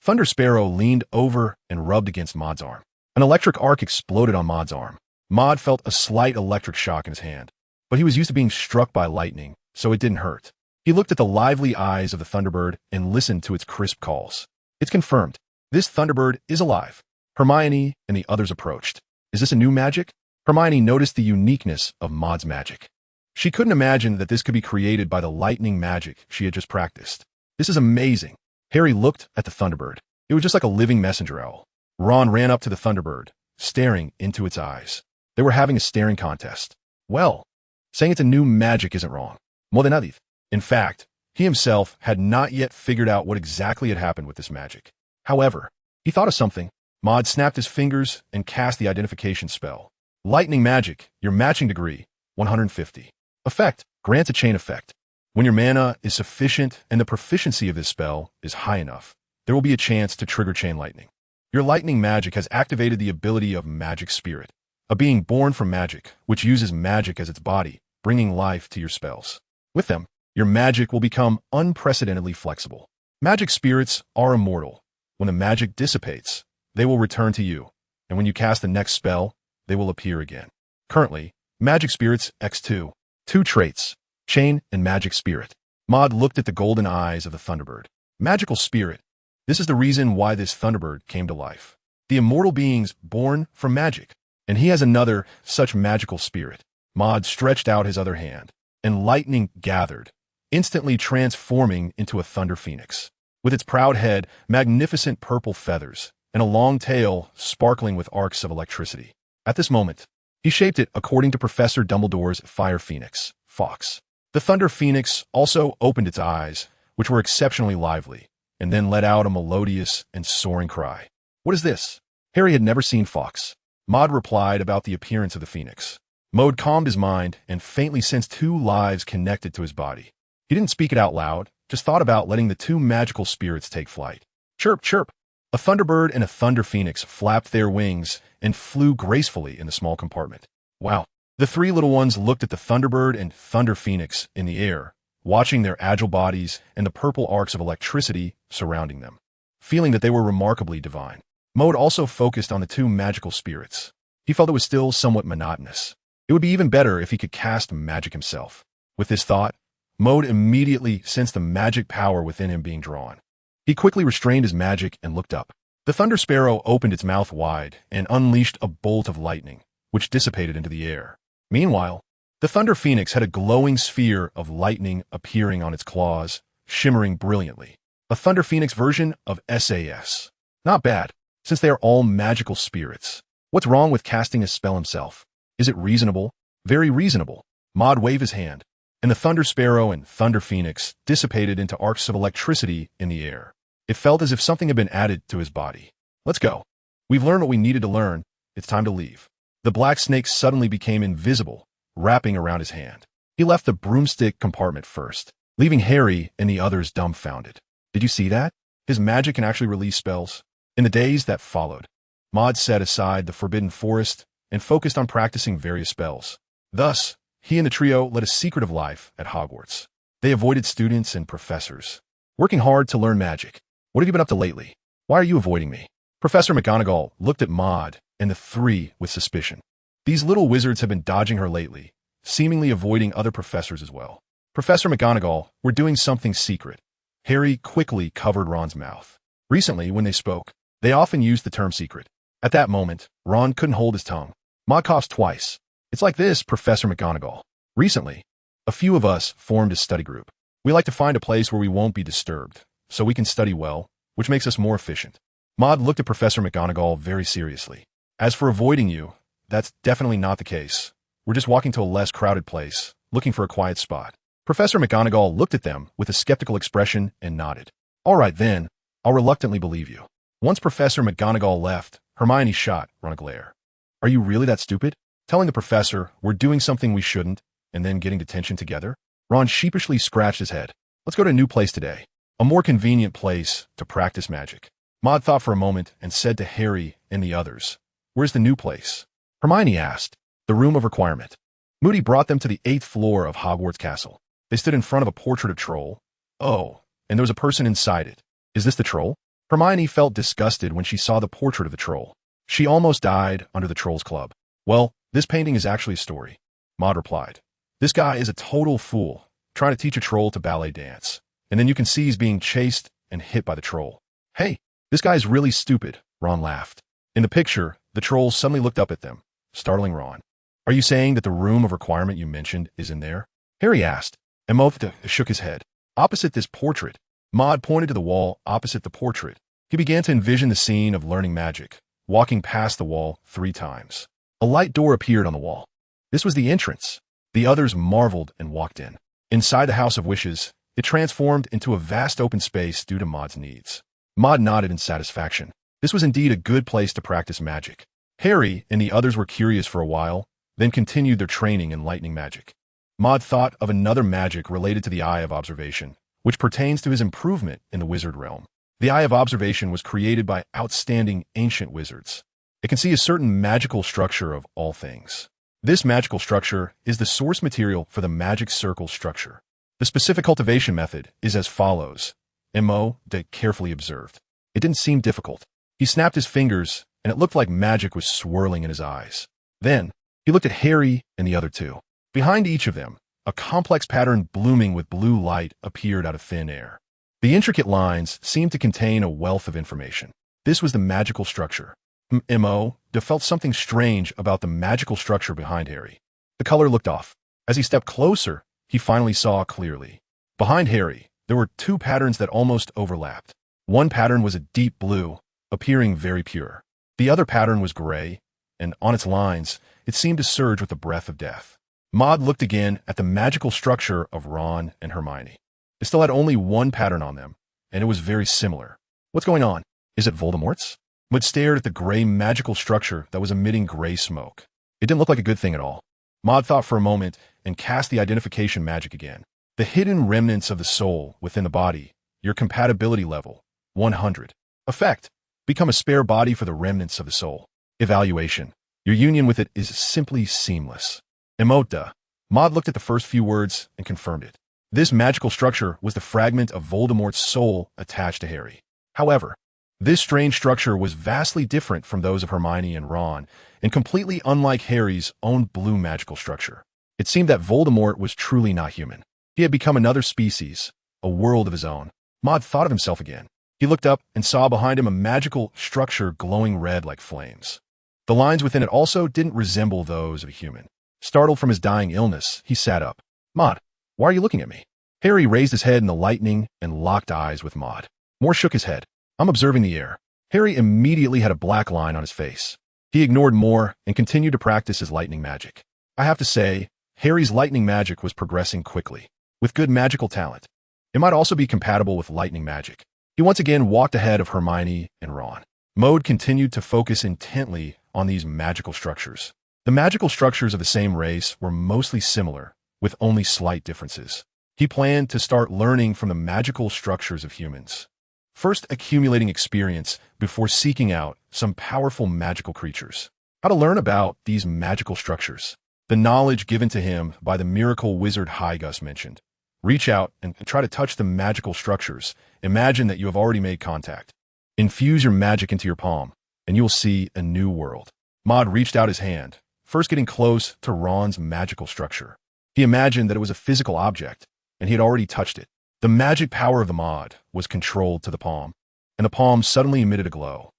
Thunder Sparrow leaned over and rubbed against Maud's arm. An electric arc exploded on Maud's arm. Maud felt a slight electric shock in his hand, but he was used to being struck by lightning, so it didn't hurt. He looked at the lively eyes of the thunderbird and listened to its crisp calls. It's confirmed. This thunderbird is alive. Hermione and the others approached. Is this a new magic? Hermione noticed the uniqueness of Maud's magic. She couldn't imagine that this could be created by the lightning magic she had just practiced. This is amazing. Harry looked at the Thunderbird. It was just like a living messenger owl. Ron ran up to the Thunderbird, staring into its eyes. They were having a staring contest. Well, saying it's a new magic isn't wrong. More than nadie. In fact, he himself had not yet figured out what exactly had happened with this magic. However, he thought of something. Maud snapped his fingers and cast the identification spell. Lightning magic, your matching degree, 150. Effect, grants a chain effect. When your mana is sufficient and the proficiency of this spell is high enough, there will be a chance to trigger chain lightning. Your lightning magic has activated the ability of magic spirit, a being born from magic, which uses magic as its body, bringing life to your spells. With them, your magic will become unprecedentedly flexible. Magic spirits are immortal. When the magic dissipates, they will return to you, and when you cast the next spell, they will appear again. Currently, magic spirits X2. 2 traits, chain and magic spirit. Maud looked at the golden eyes of the Thunderbird. Magical spirit. This is the reason why this Thunderbird came to life. The immortal beings born from magic. And he has another such magical spirit. Maud stretched out his other hand, and lightning gathered, instantly transforming into a thunder phoenix. With its proud head, magnificent purple feathers, and a long tail sparkling with arcs of electricity. At this moment, he shaped it according to Professor Dumbledore's fire phoenix, Fox. The thunder phoenix also opened its eyes, which were exceptionally lively, and then let out a melodious and soaring cry. What is this? Harry had never seen Fox. Maud replied about the appearance of the phoenix. Maud calmed his mind and faintly sensed 2 lives connected to his body. He didn't speak it out loud, just thought about letting the 2 magical spirits take flight. Chirp, chirp. A Thunderbird and a Thunder Phoenix flapped their wings and flew gracefully in the small compartment. Wow. The 3 little ones looked at the Thunderbird and Thunder Phoenix in the air, watching their agile bodies and the purple arcs of electricity surrounding them, feeling that they were remarkably divine. Maud also focused on the 2 magical spirits. He felt it was still somewhat monotonous. It would be even better if he could cast magic himself. With this thought, Maud immediately sensed the magic power within him being drawn. He quickly restrained his magic and looked up. The Thunder Sparrow opened its mouth wide and unleashed a bolt of lightning, which dissipated into the air. Meanwhile, the Thunder Phoenix had a glowing sphere of lightning appearing on its claws, shimmering brilliantly. A Thunder Phoenix version of SAS. Not bad, since they are all magical spirits. What's wrong with casting a spell himself? Is it reasonable? Very reasonable. Maud waved his hand, and the Thunder Sparrow and Thunder Phoenix dissipated into arcs of electricity in the air. It felt as if something had been added to his body. Let's go. We've learned what we needed to learn. It's time to leave. The black snake suddenly became invisible, wrapping around his hand. He left the broomstick compartment first, leaving Harry and the others dumbfounded. Did you see that? His magic can actually release spells. In the days that followed, Maud set aside the Forbidden Forest and focused on practicing various spells. Thus, he and the trio led a secretive life at Hogwarts. They avoided students and professors, working hard to learn magic. What have you been up to lately? Why are you avoiding me? Professor McGonagall looked at Maud and the 3 with suspicion. These little wizards have been dodging her lately, seemingly avoiding other professors as well. Professor McGonagall, we're doing something secret. Harry quickly covered Ron's mouth. Recently, when they spoke, they often used the term secret. At that moment, Ron couldn't hold his tongue. Maud coughed twice. It's like this, Professor McGonagall. Recently, a few of us formed a study group. We like to find a place where we won't be disturbed, so we can study well, which makes us more efficient. Maud looked at Professor McGonagall very seriously. As for avoiding you, that's definitely not the case. We're just walking to a less crowded place, looking for a quiet spot. Professor McGonagall looked at them with a skeptical expression and nodded. All right then, I'll reluctantly believe you. Once Professor McGonagall left, Hermione shot Ron a glare. Are you really that stupid? Telling the professor we're doing something we shouldn't, and then getting detention together? Ron sheepishly scratched his head. Let's go to a new place today. A more convenient place to practice magic. Maud thought for a moment and said to Harry and the others, Where's the new place? Hermione asked. The room of requirement. Moody brought them to the 8th floor of Hogwarts Castle. They stood in front of a portrait of Troll. Oh, and there was a person inside it. Is this the Troll? Hermione felt disgusted when she saw the portrait of the Troll. She almost died under the Troll's Club. Well, this painting is actually a story. Maud replied. This guy is a total fool, trying to teach a troll to ballet dance. And then you can see he's being chased and hit by the troll. Hey, this guy is really stupid, Ron laughed. In the picture, the trolls suddenly looked up at them, startling Ron. Are you saying that the room of requirement you mentioned is in there? Harry asked, and Moph shook his head. Opposite this portrait. Maud pointed to the wall opposite the portrait. He began to envision the scene of learning magic, walking past the wall 3 times. A light door appeared on the wall. This was the entrance. The others marveled and walked in. Inside the House of Wishes, it transformed into a vast open space due to Maud's needs. Maud nodded in satisfaction. This was indeed a good place to practice magic. Harry and the others were curious for a while, then continued their training in lightning magic. Maud thought of another magic related to the Eye of Observation, which pertains to his improvement in the wizard realm. The Eye of Observation was created by outstanding ancient wizards. It can see a certain magical structure of all things. This magical structure is the source material for the magic circle structure. The specific cultivation method is as follows. M.O. carefully observed. It didn't seem difficult. He snapped his fingers, and it looked like magic was swirling in his eyes. Then, he looked at Harry and the other 2. Behind each of them, a complex pattern blooming with blue light appeared out of thin air. The intricate lines seemed to contain a wealth of information. This was the magical structure. M.O. felt something strange about the magical structure behind Harry. The color looked off. As he stepped closer, he finally saw clearly. Behind Harry, there were 2 patterns that almost overlapped. One pattern was a deep blue, appearing very pure. The other pattern was gray, and on its lines, it seemed to surge with the breath of death. Maud looked again at the magical structure of Ron and Hermione. It still had only 1 pattern on them, and it was very similar. What's going on? Is it Voldemort's? Maud stared at the gray magical structure that was emitting gray smoke. It didn't look like a good thing at all. Maud thought for a moment and cast the identification magic again. The hidden remnants of the soul within the body, your compatibility level, 100. Effect: become a spare body for the remnants of the soul. Evaluation: your union with it is simply seamless. Emota. Maud looked at the first few words and confirmed it. This magical structure was the fragment of Voldemort's soul attached to Harry. However, this strange structure was vastly different from those of Hermione and Ron, and completely unlike Harry's own blue magical structure. It seemed that Voldemort was truly not human. He had become another species, a world of his own. Maud thought of himself again. He looked up and saw behind him a magical structure glowing red like flames. The lines within it also didn't resemble those of a human. Startled from his dying illness, he sat up. Maud, why are you looking at me? Harry raised his head in the lightning and locked eyes with Maud. Moore shook his head. I'm observing the air. Harry immediately had a black line on his face. He ignored Moore and continued to practice his lightning magic. I have to say, Harry's lightning magic was progressing quickly. With good magical talent, it might also be compatible with lightning magic. He once again walked ahead of Hermione and Ron. Maud continued to focus intently on these magical structures. The magical structures of the same race were mostly similar, with only slight differences. He planned to start learning from the magical structures of humans, first accumulating experience before seeking out some powerful magical creatures. How to learn about these magical structures? The knowledge given to him by the miracle wizard Hygus mentioned. Reach out and try to touch the magical structures. Imagine that you have already made contact. Infuse your magic into your palm, and you will see a new world. Maud reached out his hand, first getting close to Ron's magical structure. He imagined that it was a physical object, and he had already touched it. The magic power of the Maud was controlled to the palm, and the palm suddenly emitted a glow.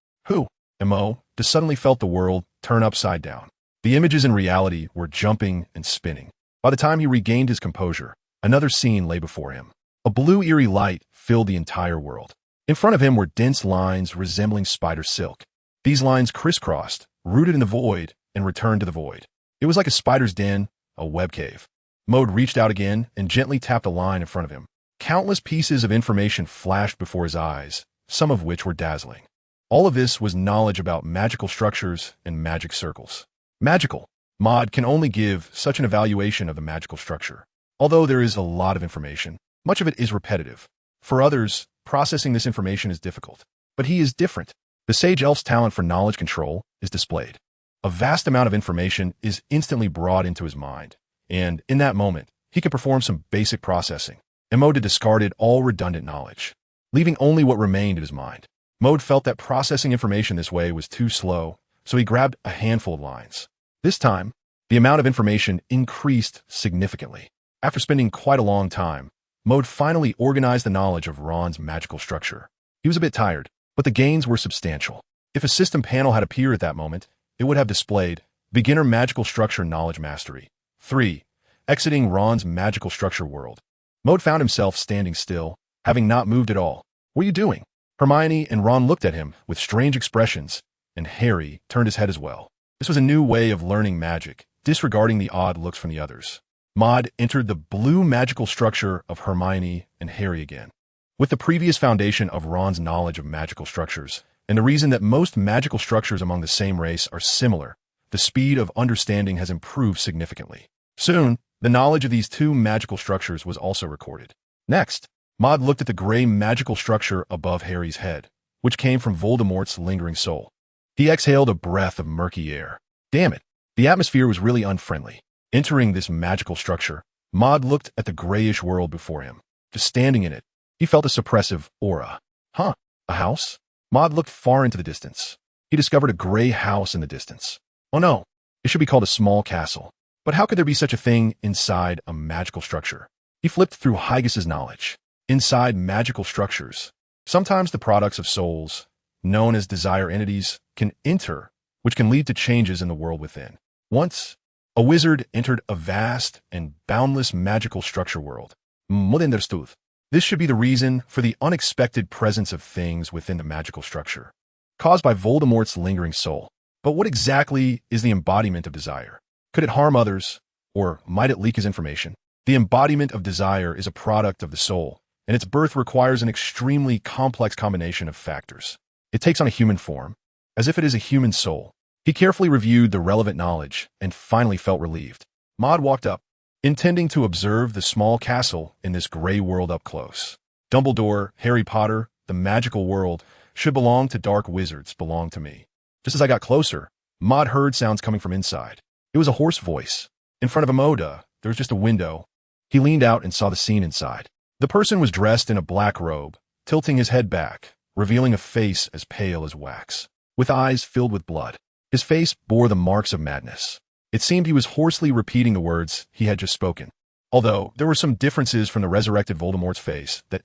M.O. suddenly felt the world turn upside down. The images in reality were jumping and spinning. By the time he regained his composure, another scene lay before him. A blue eerie light filled the entire world. In front of him were dense lines resembling spider silk. These lines crisscrossed, rooted in the void, and returned to the void. It was like a spider's den, a web cave. Maud reached out again and gently tapped a line in front of him. Countless pieces of information flashed before his eyes, some of which were dazzling. All of this was knowledge about magical structures and magic circles. Magical. Maud can only give such an evaluation of the magical structure. Although there is a lot of information, much of it is repetitive. For others, processing this information is difficult. But he is different. The sage elf's talent for knowledge control is displayed. A vast amount of information is instantly brought into his mind, and in that moment, he can perform some basic processing. And Maud discarded all redundant knowledge, leaving only what remained in his mind. Maud felt that processing information this way was too slow, so he grabbed a handful of lines. This time, the amount of information increased significantly. After spending quite a long time, Maud finally organized the knowledge of Ron's magical structure. He was a bit tired, but the gains were substantial. If a system panel had appeared at that moment, it would have displayed Beginner Magical Structure Knowledge Mastery. 3. Exiting Ron's magical structure world. Mode found himself standing still, having not moved at all. What are you doing? Hermione and Ron looked at him with strange expressions, and Harry turned his head as well. This was a new way of learning magic, disregarding the odd looks from the others. Maud entered the blue magical structure of Hermione and Harry again. With the previous foundation of Ron's knowledge of magical structures, and the reason that most magical structures among the same race are similar, the speed of understanding has improved significantly. Soon, the knowledge of these two magical structures was also recorded. Next, Maud looked at the gray magical structure above Harry's head, which came from Voldemort's lingering soul. He exhaled a breath of murky air. Damn it, the atmosphere was really unfriendly. Entering this magical structure, Maud looked at the grayish world before him. Just standing in it, he felt a suppressive aura. Huh, a house? Maud looked far into the distance. He discovered a gray house in the distance. Oh no, it should be called a small castle. But how could there be such a thing inside a magical structure? He flipped through Hyggis's knowledge. Inside magical structures, sometimes the products of souls, known as desire entities, can enter, which can lead to changes in the world within. Once, a wizard entered a vast and boundless magical structure world. Understood. This should be the reason for the unexpected presence of things within the magical structure, caused by Voldemort's lingering soul. But what exactly is the embodiment of desire? Could it harm others, or might it leak his information? The embodiment of desire is a product of the soul, and its birth requires an extremely complex combination of factors. It takes on a human form, as if it is a human soul. He carefully reviewed the relevant knowledge and finally felt relieved. Maud walked up, intending to observe the small castle in this gray world up close. Dumbledore, Harry Potter, the magical world, should belong to dark wizards, belong to me. Just as I got closer, Maud heard sounds coming from inside. It was a hoarse voice. In front of him, there was just a window. He leaned out and saw the scene inside. The person was dressed in a black robe, tilting his head back, revealing a face as pale as wax, with eyes filled with blood. His face bore the marks of madness. It seemed he was hoarsely repeating the words he had just spoken. Although there were some differences from the resurrected Voldemort's face that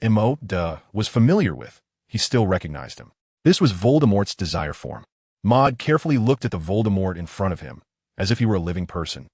was familiar with, he still recognized him. This was Voldemort's desire form. Maud carefully looked at the Voldemort in front of him, as if he were a living person.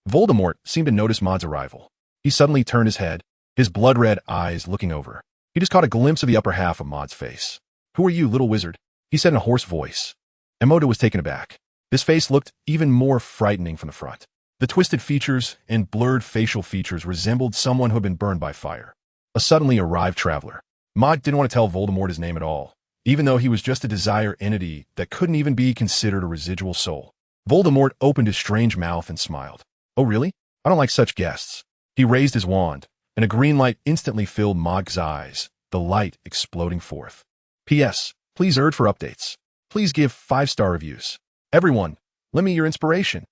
Voldemort seemed to notice Maud's arrival. He suddenly turned his head, his blood-red eyes looking over. He just caught a glimpse of the upper half of Maud's face. "Who are you, little wizard?" he said in a hoarse voice. Emoda was taken aback. This face looked even more frightening from the front. The twisted features and blurred facial features resembled someone who had been burned by fire. A suddenly arrived traveler. Maud didn't want to tell Voldemort his name at all, even though he was just a desire entity that couldn't even be considered a residual soul. Voldemort opened his strange mouth and smiled. "Oh really? I don't like such guests." He raised his wand, and a green light instantly filled Maud's eyes, the light exploding forth. P.S. Please urge for updates. Please give 5-star reviews. Everyone, lend me your inspiration.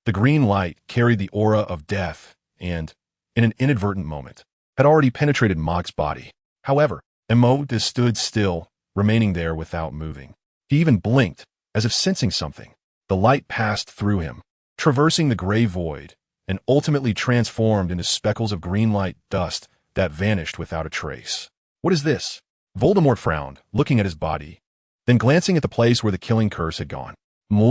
The green light carried the aura of death and, in an inadvertent moment, had already penetrated Maud's body. However, Emoda stood still, remaining there without moving. He even blinked, as if sensing something. The light passed through him, traversing the gray void, and ultimately transformed into speckles of green light dust that vanished without a trace. "What is this?" Voldemort frowned, looking at his body, then glancing at the place where the killing curse had gone.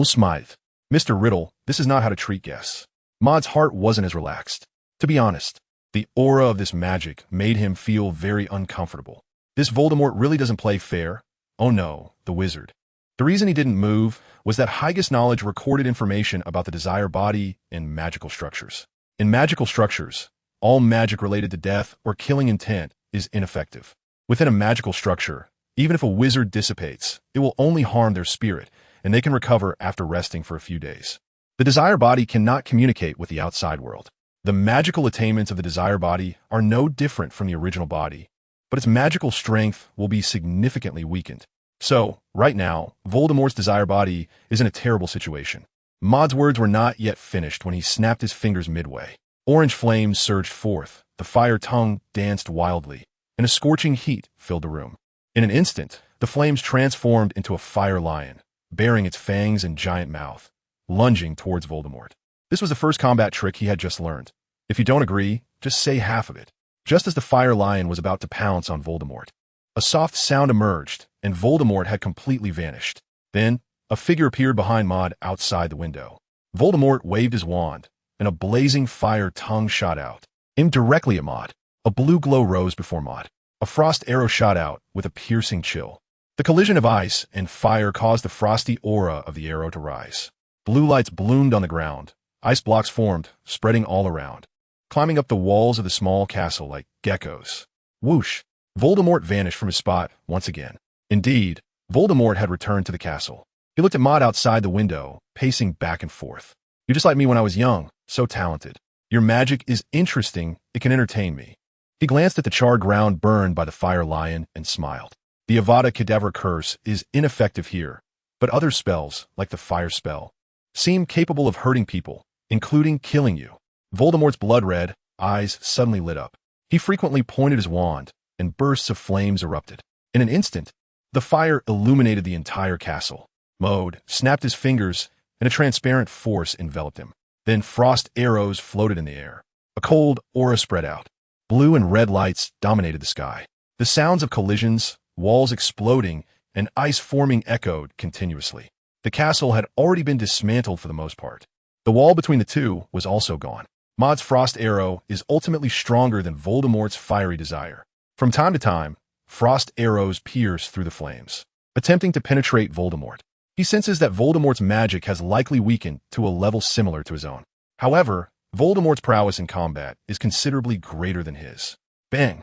Smythe. "Mr. Riddle, this is not how to treat guests." Maud's heart wasn't as relaxed. To be honest, the aura of this magic made him feel very uncomfortable. This Voldemort really doesn't play fair. Oh no, the wizard. The reason he didn't move was that Hygus knowledge recorded information about the desire body in magical structures. In magical structures, all magic related to death or killing intent is ineffective. Within a magical structure, even if a wizard dissipates, it will only harm their spirit, and they can recover after resting for a few days. The desire body cannot communicate with the outside world. The magical attainments of the desire body are no different from the original body, but its magical strength will be significantly weakened. So, right now, Voldemort's desire body is in a terrible situation. Maud's words were not yet finished when he snapped his fingers midway. Orange flames surged forth, the fire tongue danced wildly, and a scorching heat filled the room. In an instant, the flames transformed into a fire lion, baring its fangs and giant mouth, lunging towards Voldemort. This was the first combat trick he had just learned. If you don't agree, just say half of it. Just as the fire lion was about to pounce on Voldemort, a soft sound emerged, and Voldemort had completely vanished. Then, a figure appeared behind Maud outside the window. Voldemort waved his wand, and a blazing fire tongue shot out, aimed directly at Maud. A blue glow rose before Maud. A frost arrow shot out with a piercing chill. The collision of ice and fire caused the frosty aura of the arrow to rise. Blue lights bloomed on the ground. Ice blocks formed, spreading all around, climbing up the walls of the small castle like geckos. Whoosh! Voldemort vanished from his spot once again. Indeed, Voldemort had returned to the castle. He looked at Maud outside the window, pacing back and forth. "You're just like me when I was young, so talented. Your magic is interesting, it can entertain me." He glanced at the charred ground burned by the fire lion and smiled. "The Avada Kedavra curse is ineffective here, but other spells, like the fire spell, seem capable of hurting people, including killing you." Voldemort's blood-red eyes suddenly lit up. He frequently pointed his wand, and bursts of flames erupted. In an instant, the fire illuminated the entire castle. Maud snapped his fingers, and a transparent force enveloped him. Then frost arrows floated in the air. A cold aura spread out. Blue and red lights dominated the sky. The sounds of collisions, walls exploding, and ice forming echoed continuously. The castle had already been dismantled for the most part. The wall between the two was also gone. Maud's frost arrow is ultimately stronger than Voldemort's fiery desire. From time to time, frost arrows pierce through the flames, attempting to penetrate Voldemort. He senses that Voldemort's magic has likely weakened to a level similar to his own. However, Voldemort's prowess in combat is considerably greater than his. Bang!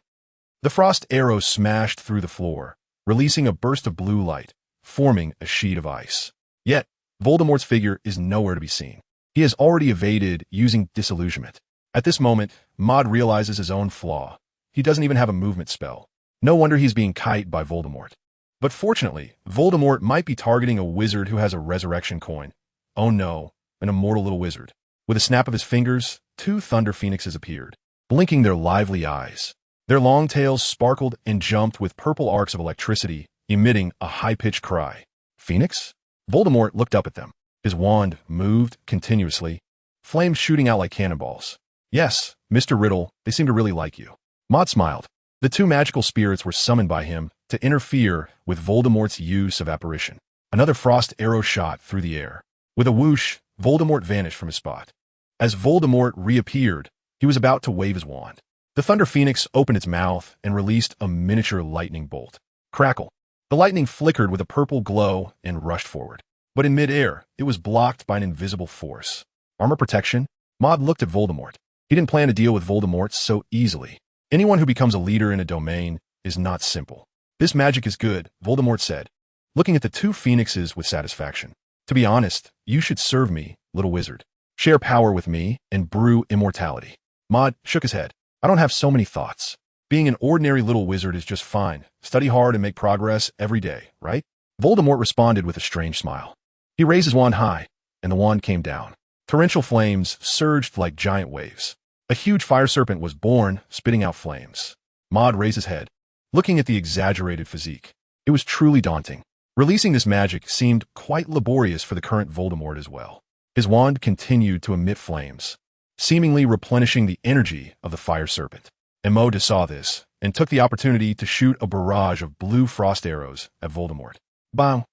The frost arrow smashed through the floor, releasing a burst of blue light, forming a sheet of ice. Yet, Voldemort's figure is nowhere to be seen. He has already evaded using disillusionment. At this moment, Maud realizes his own flaw. He doesn't even have a movement spell. No wonder he's being kited by Voldemort. But fortunately, Voldemort might be targeting a wizard who has a resurrection coin. Oh no, an immortal little wizard. With a snap of his fingers, 2 thunder phoenixes appeared, blinking their lively eyes. Their long tails sparkled and jumped with purple arcs of electricity, emitting a high-pitched cry. "Phoenix?" Voldemort looked up at them. His wand moved continuously, flames shooting out like cannonballs. "Yes, Mr. Riddle, they seem to really like you." Maud smiled. The 2 magical spirits were summoned by him to interfere with Voldemort's use of apparition. Another frost arrow shot through the air. With a whoosh, Voldemort vanished from his spot. As Voldemort reappeared, he was about to wave his wand. The Thunder Phoenix opened its mouth and released a miniature lightning bolt. Crackle! The lightning flickered with a purple glow and rushed forward. But in midair, it was blocked by an invisible force. Armor protection? Maud looked at Voldemort. He didn't plan to deal with Voldemort so easily. Anyone who becomes a leader in a domain is not simple. "This magic is good," Voldemort said, looking at the 2 phoenixes with satisfaction. "To be honest, you should serve me, little wizard. Share power with me and brew immortality." Maud shook his head. "I don't have so many thoughts. Being an ordinary little wizard is just fine. Study hard and make progress every day, right?" Voldemort responded with a strange smile. He raised his wand high, and the wand came down. Torrential flames surged like giant waves. A huge fire serpent was born, spitting out flames. Maud raised his head, looking at the exaggerated physique. It was truly daunting. Releasing this magic seemed quite laborious for the current Voldemort as well. His wand continued to emit flames, seemingly replenishing the energy of the fire serpent. And Maud saw this, and took the opportunity to shoot a barrage of blue frost arrows at Voldemort. Bang!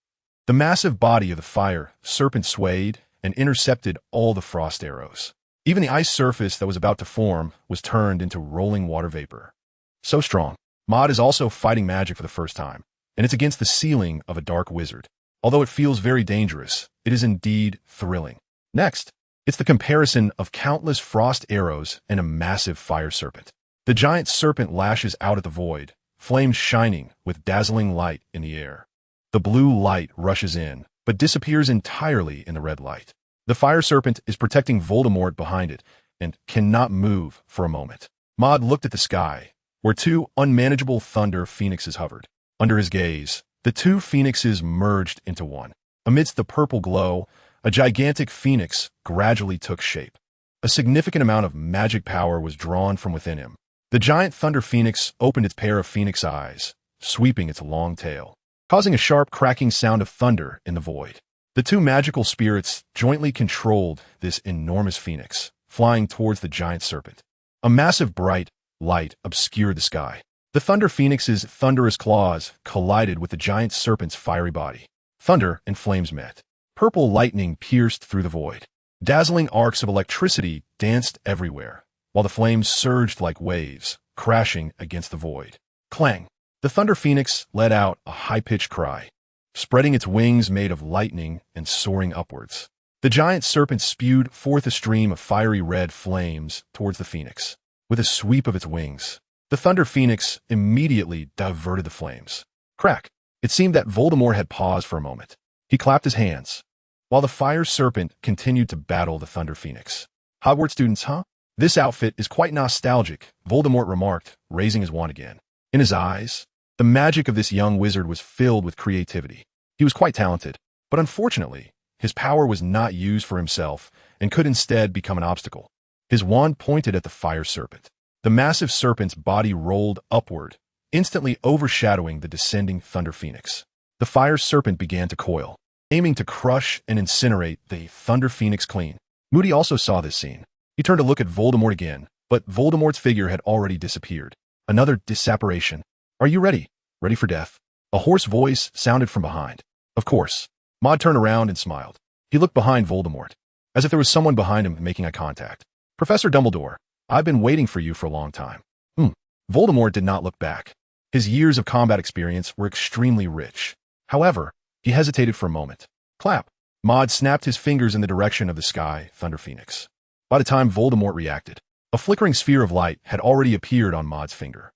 The massive body of the fire serpent swayed and intercepted all the frost arrows. Even the ice surface that was about to form was turned into rolling water vapor. So strong. Maud is also fighting magic for the first time, and it's against the ceiling of a dark wizard. Although it feels very dangerous, it is indeed thrilling. Next, it's the comparison of countless frost arrows and a massive fire serpent. The giant serpent lashes out at the void, flames shining with dazzling light in the air. The blue light rushes in, but disappears entirely in the red light. The fire serpent is protecting Voldemort behind it, and cannot move for a moment. Maud looked at the sky, where 2 unmanageable thunder phoenixes hovered. Under his gaze, the 2 phoenixes merged into one. Amidst the purple glow, a gigantic phoenix gradually took shape. A significant amount of magic power was drawn from within him. The giant thunder phoenix opened its pair of phoenix eyes, sweeping its long tail, causing a sharp cracking sound of thunder in the void. The 2 magical spirits jointly controlled this enormous phoenix, flying towards the giant serpent. A massive bright light obscured the sky. The thunder phoenix's thunderous claws collided with the giant serpent's fiery body. Thunder and flames met. Purple lightning pierced through the void. Dazzling arcs of electricity danced everywhere, while the flames surged like waves, crashing against the void. Clang! The Thunder Phoenix let out a high-pitched cry, spreading its wings made of lightning and soaring upwards. The giant serpent spewed forth a stream of fiery red flames towards the phoenix. With a sweep of its wings, the Thunder Phoenix immediately diverted the flames. Crack! It seemed that Voldemort had paused for a moment. He clapped his hands, while the fire serpent continued to battle the Thunder Phoenix. Hogwarts students, huh? This outfit is quite nostalgic, Voldemort remarked, raising his wand again. In his eyes, the magic of this young wizard was filled with creativity. He was quite talented, but unfortunately, his power was not used for himself and could instead become an obstacle. His wand pointed at the fire serpent. The massive serpent's body rolled upward, instantly overshadowing the descending Thunder Phoenix. The fire serpent began to coil, aiming to crush and incinerate the Thunder Phoenix clean. Moody also saw this scene. He turned to look at Voldemort again, but Voldemort's figure had already disappeared. Another disapparition. Are you ready? Ready for death? A hoarse voice sounded from behind. Of course. Maud turned around and smiled. He looked behind Voldemort, as if there was someone behind him making eye contact. Professor Dumbledore, I've been waiting for you for a long time. Voldemort did not look back. His years of combat experience were extremely rich. However, he hesitated for a moment. Clap. Maud snapped his fingers in the direction of the sky, Thunder Phoenix. By the time Voldemort reacted, a flickering sphere of light had already appeared on Maud's finger.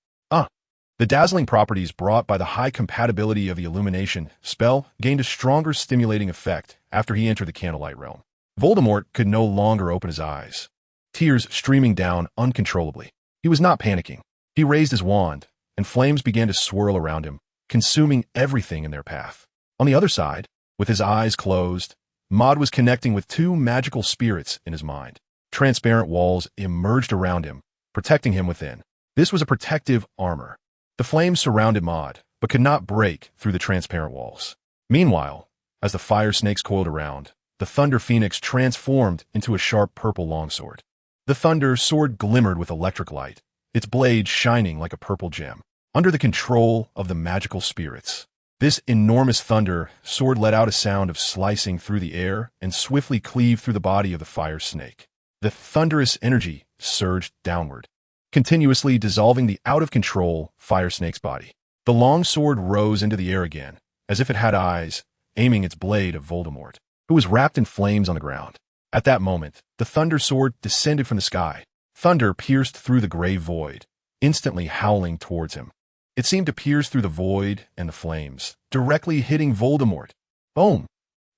The dazzling properties brought by the high compatibility of the illumination spell gained a stronger stimulating effect after he entered the candlelight realm. Voldemort could no longer open his eyes, tears streaming down uncontrollably. He was not panicking. He raised his wand, and flames began to swirl around him, consuming everything in their path. On the other side, with his eyes closed, Maud was connecting with two magical spirits in his mind. Transparent walls emerged around him, protecting him within. This was a protective armor. The flames surrounded Maud, but could not break through the transparent walls. Meanwhile, as the fire snakes coiled around, the Thunder Phoenix transformed into a sharp purple longsword. The thunder sword glimmered with electric light, its blade shining like a purple gem. Under the control of the magical spirits, this enormous thunder sword let out a sound of slicing through the air and swiftly cleaved through the body of the fire snake. The thunderous energy surged downward, continuously dissolving the out-of-control fire snake's body. The long sword rose into the air again, as if it had eyes, aiming its blade at Voldemort, who was wrapped in flames on the ground. At that moment, the thunder sword descended from the sky. Thunder pierced through the gray void, instantly howling towards him. It seemed to pierce through the void and the flames, directly hitting Voldemort. Boom!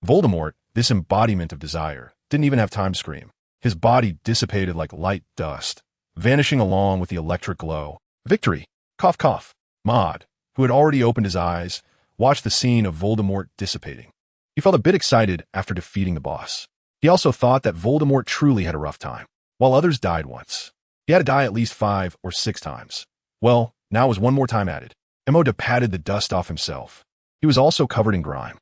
Voldemort, this embodiment of desire, didn't even have time to scream. His body dissipated like light dust, vanishing along with the electric glow. Victory! Cough, cough. Maud, who had already opened his eyes, watched the scene of Voldemort dissipating. He felt a bit excited after defeating the boss. He also thought that Voldemort truly had a rough time. While others died once, he had to die at least 5 or 6 times. Well, now was one more time added. Emoda patted the dust off himself. He was also covered in grime.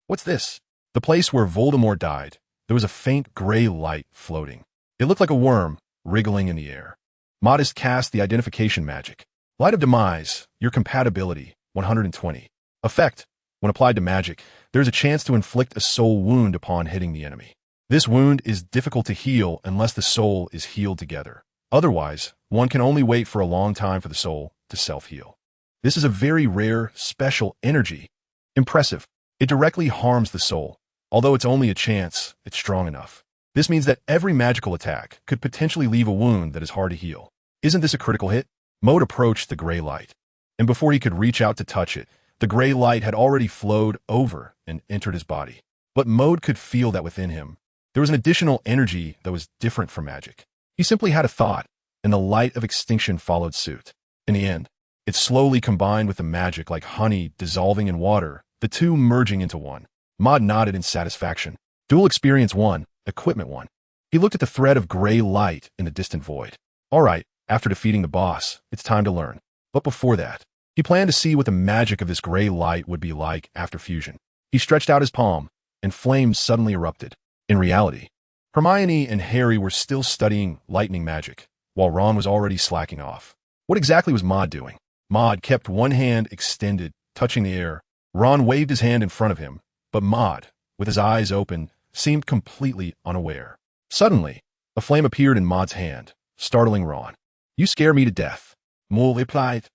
What's this? The place where Voldemort died, there was a faint gray light floating. It looked like a worm, wriggling in the air. Modest cast the identification magic. Light of Demise, your compatibility, 120. Effect. When applied to magic, there is a chance to inflict a soul wound upon hitting the enemy. This wound is difficult to heal unless the soul is healed together. Otherwise, one can only wait for a long time for the soul to self-heal. This is a very rare, special energy. Impressive. It directly harms the soul. Although it's only a chance, it's strong enough. This means that every magical attack could potentially leave a wound that is hard to heal. Isn't this a critical hit? Mode approached the gray light, and before he could reach out to touch it, the gray light had already flowed over and entered his body. But Mode could feel that within him, there was an additional energy that was different from magic. He simply had a thought, and the light of extinction followed suit. In the end, it slowly combined with the magic like honey dissolving in water, the two merging into one. Maud nodded in satisfaction. Dual experience 1, equipment 1. He looked at the thread of gray light in the distant void. All right, after defeating the boss, it's time to learn. But before that, he planned to see what the magic of this gray light would be like after fusion. He stretched out his palm, and flames suddenly erupted. In reality, Hermione and Harry were still studying lightning magic, while Ron was already slacking off. What exactly was Maud doing? Maud kept one hand extended, touching the air, Ron waved his hand in front of him, but Maud, with his eyes open, seemed completely unaware. Suddenly, a flame appeared in Maud's hand, startling Ron. "You scare me to death," Maud replied.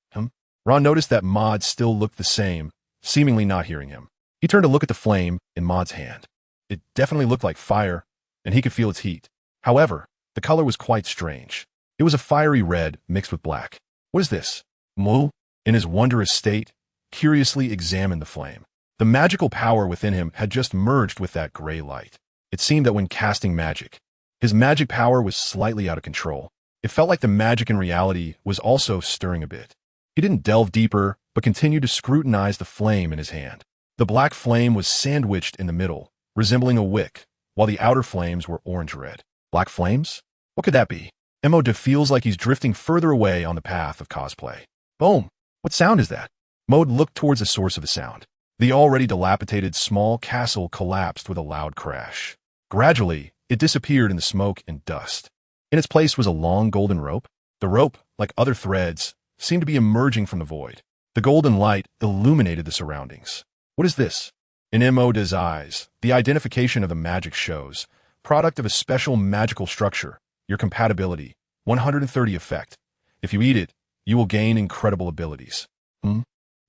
Ron noticed that Maud still looked the same, seemingly not hearing him. He turned to look at the flame in Maud's hand. It definitely looked like fire, and he could feel its heat. However, the color was quite strange. It was a fiery red mixed with black. "What is this?" Maud, in his wondrous state, curiously examined the flame. The magical power within him had just merged with that gray light. It seemed that when casting magic, his magic power was slightly out of control. It felt like the magic in reality was also stirring a bit. He didn't delve deeper, but continued to scrutinize the flame in his hand. The black flame was sandwiched in the middle, resembling a wick, while the outer flames were orange-red. Black flames? What could that be? Maud feels like he's drifting further away on the path of cosplay. Boom! What sound is that? Maud looked towards the source of the sound. The already dilapidated small castle collapsed with a loud crash. Gradually, it disappeared in the smoke and dust. In its place was a long golden rope. The rope, like other threads, seemed to be emerging from the void. The golden light illuminated the surroundings. What is this? In Maud's eyes, the identification of the magic shows, product of a special magical structure, your compatibility, 130 effect. If you eat it, you will gain incredible abilities.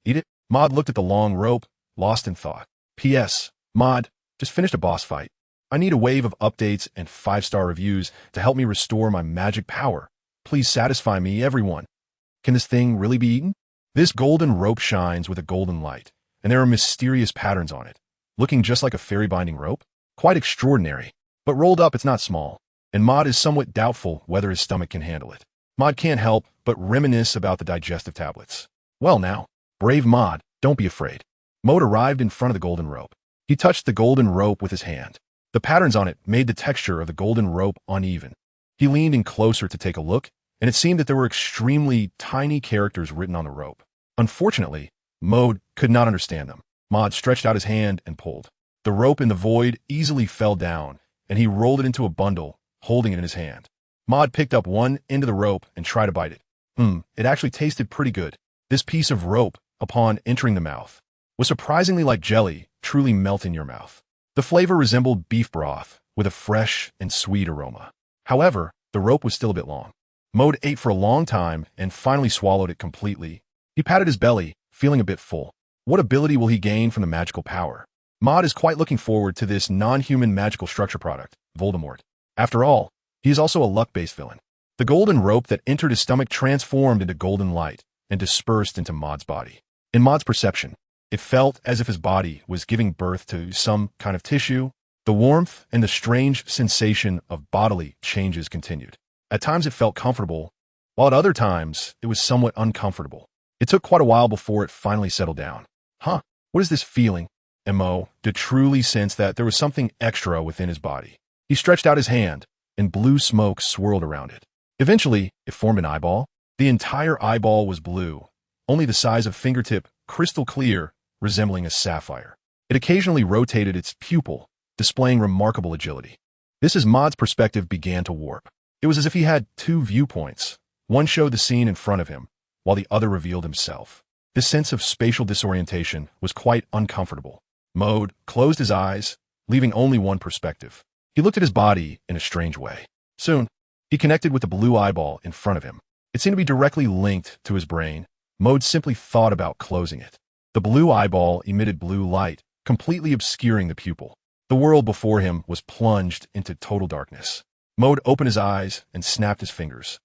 Eat it? Maud looked at the long rope, lost in thought. P.S. Maud, just finished a boss fight. I need a wave of updates and 5-star reviews to help me restore my magic power. Please satisfy me, everyone. Can this thing really be eaten? This golden rope shines with a golden light, and there are mysterious patterns on it, looking just like a fairy binding rope. Quite extraordinary. But rolled up, it's not small, and Maud is somewhat doubtful whether his stomach can handle it. Maud can't help but reminisce about the digestive tablets. Well now, brave Maud, don't be afraid. Maud arrived in front of the golden rope. He touched the golden rope with his hand. The patterns on it made the texture of the golden rope uneven. He leaned in closer to take a look, and it seemed that there were extremely tiny characters written on the rope. Unfortunately, Maud could not understand them. Maud stretched out his hand and pulled. The rope in the void easily fell down, and he rolled it into a bundle, holding it in his hand. Maud picked up one end of the rope and tried to bite it. It actually tasted pretty good. This piece of rope, upon entering the mouth, was surprisingly like jelly, truly melt in your mouth. The flavor resembled beef broth, with a fresh and sweet aroma. However, the rope was still a bit long. Maud ate for a long time and finally swallowed it completely. He patted his belly, feeling a bit full. What ability will he gain from the magical power? Maud is quite looking forward to this non-human magical structure product, Voldemort. After all, he is also a luck-based villain. The golden rope that entered his stomach transformed into golden light and dispersed into Maud's body. In Maud's perception, it felt as if his body was giving birth to some kind of tissue. The warmth and the strange sensation of bodily changes continued. At times it felt comfortable, while at other times it was somewhat uncomfortable. It took quite a while before it finally settled down. What is this feeling? Maud did truly sense that there was something extra within his body. He stretched out his hand, and blue smoke swirled around it. Eventually, it formed an eyeball. The entire eyeball was blue, only the size of fingertip, crystal clear, resembling a sapphire. It occasionally rotated its pupil, displaying remarkable agility. This as Maud's perspective began to warp. It was as if he had two viewpoints. One showed the scene in front of him, while the other revealed himself. This sense of spatial disorientation was quite uncomfortable. Maud closed his eyes, leaving only one perspective. He looked at his body in a strange way. Soon, he connected with the blue eyeball in front of him. It seemed to be directly linked to his brain. Maud simply thought about closing it. The blue eyeball emitted blue light, completely obscuring the pupil. The world before him was plunged into total darkness. Maud opened his eyes and snapped his fingers.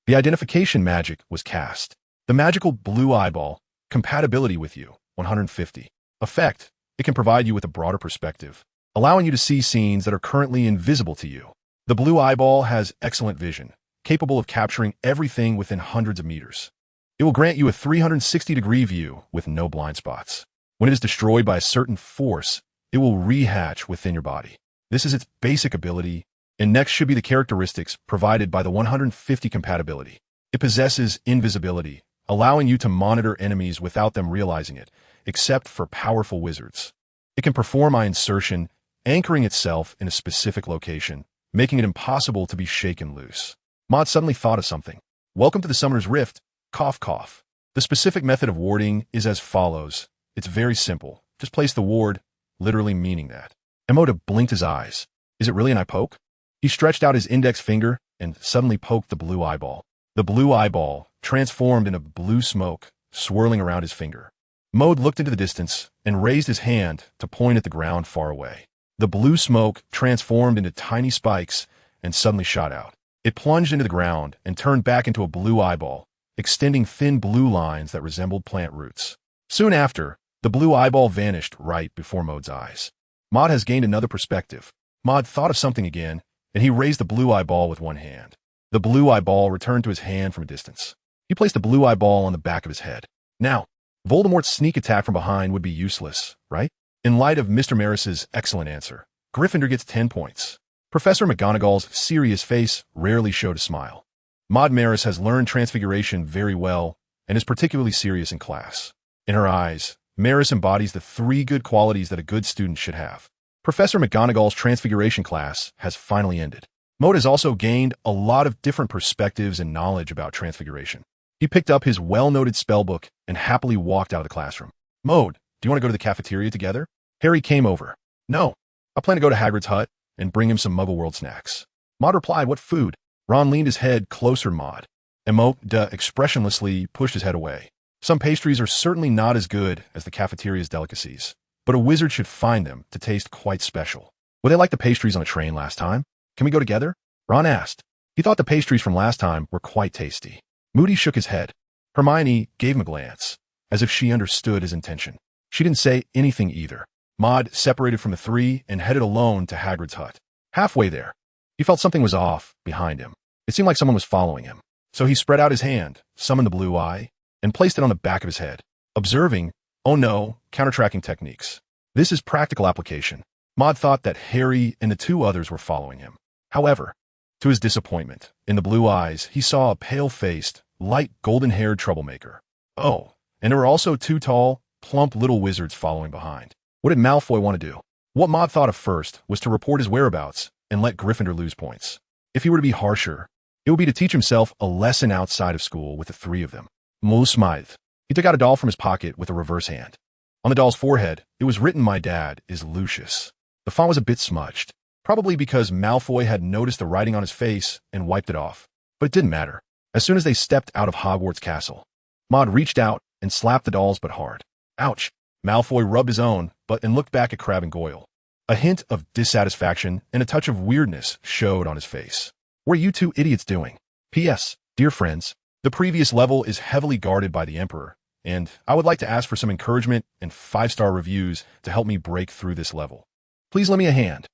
The identification magic was cast. The magical blue eyeball, compatibility with you, 150. Effect, it can provide you with a broader perspective, allowing you to see scenes that are currently invisible to you. The blue eyeball has excellent vision, capable of capturing everything within hundreds of meters. It will grant you a 360-degree view with no blind spots. When it is destroyed by a certain force, it will rehatch within your body. This is its basic ability, and next should be the characteristics provided by the 150 compatibility. It possesses invisibility, allowing you to monitor enemies without them realizing it, except for powerful wizards. It can perform eye insertion, anchoring itself in a specific location, making it impossible to be shaken loose. Maud suddenly thought of something. Welcome to the Summoner's Rift, cough cough. The specific method of warding is as follows. It's very simple. Just place the ward, literally meaning that. Emoda blinked his eyes. Is it really an eye poke? He stretched out his index finger and suddenly poked the blue eyeball. The blue eyeball transformed into blue smoke, swirling around his finger. Mode looked into the distance and raised his hand to point at the ground far away. The blue smoke transformed into tiny spikes and suddenly shot out. It plunged into the ground and turned back into a blue eyeball, extending thin blue lines that resembled plant roots. Soon after, the blue eyeball vanished right before Mode's eyes. Mod has gained another perspective. Mod thought of something again, and he raised the blue eyeball with one hand. The blue eyeball returned to his hand from a distance. He placed the blue eyeball on the back of his head. Now, Voldemort's sneak attack from behind would be useless, right? In light of Mr. Maris's excellent answer, Gryffindor gets 10 points. Professor McGonagall's serious face rarely showed a smile. Maud Maris has learned Transfiguration very well and is particularly serious in class. In her eyes, Maris embodies the 3 good qualities that a good student should have. Professor McGonagall's Transfiguration class has finally ended. Mode has also gained a lot of different perspectives and knowledge about Transfiguration. He picked up his well-noted spellbook and happily walked out of the classroom. Mode, do you want to go to the cafeteria together? Harry came over. No, I plan to go to Hagrid's hut and bring him some Muggle World snacks. Maud replied, what food? Ron leaned his head closer to Maud. Emote expressionlessly pushed his head away. Some pastries are certainly not as good as the cafeteria's delicacies, but a wizard should find them to taste quite special. Were they like the pastries on the train last time? Can we go together? Ron asked. He thought the pastries from last time were quite tasty. Moody shook his head. Hermione gave him a glance, as if she understood his intention. She didn't say anything either. Maud separated from the 3 and headed alone to Hagrid's hut. Halfway there, he felt something was off behind him. It seemed like someone was following him. So he spread out his hand, summoned the blue eye, and placed it on the back of his head, observing, oh no, counter-tracking techniques. This is practical application. Maud thought that Harry and the 2 others were following him. However, to his disappointment, in the blue eyes, he saw a pale-faced, light golden-haired troublemaker. Oh, and there were also 2 tall, plump little wizards following behind. What did Malfoy want to do? What Maud thought of first was to report his whereabouts and let Gryffindor lose points. If he were to be harsher, it would be to teach himself a lesson outside of school with the 3 of them. Mole smiled. He took out a doll from his pocket with a reverse hand. On the doll's forehead, it was written, "My dad is Lucius." The font was a bit smudged, probably because Malfoy had noticed the writing on his face and wiped it off. But it didn't matter. As soon as they stepped out of Hogwarts Castle, Maud reached out and slapped the dolls but hard. Ouch! Malfoy rubbed his own butt and looked back at Crabbe and Goyle. A hint of dissatisfaction and a touch of weirdness showed on his face. What are you 2 idiots doing? P.S. Dear friends, the previous level is heavily guarded by the Emperor, and I would like to ask for some encouragement and 5-star reviews to help me break through this level. Please lend me a hand.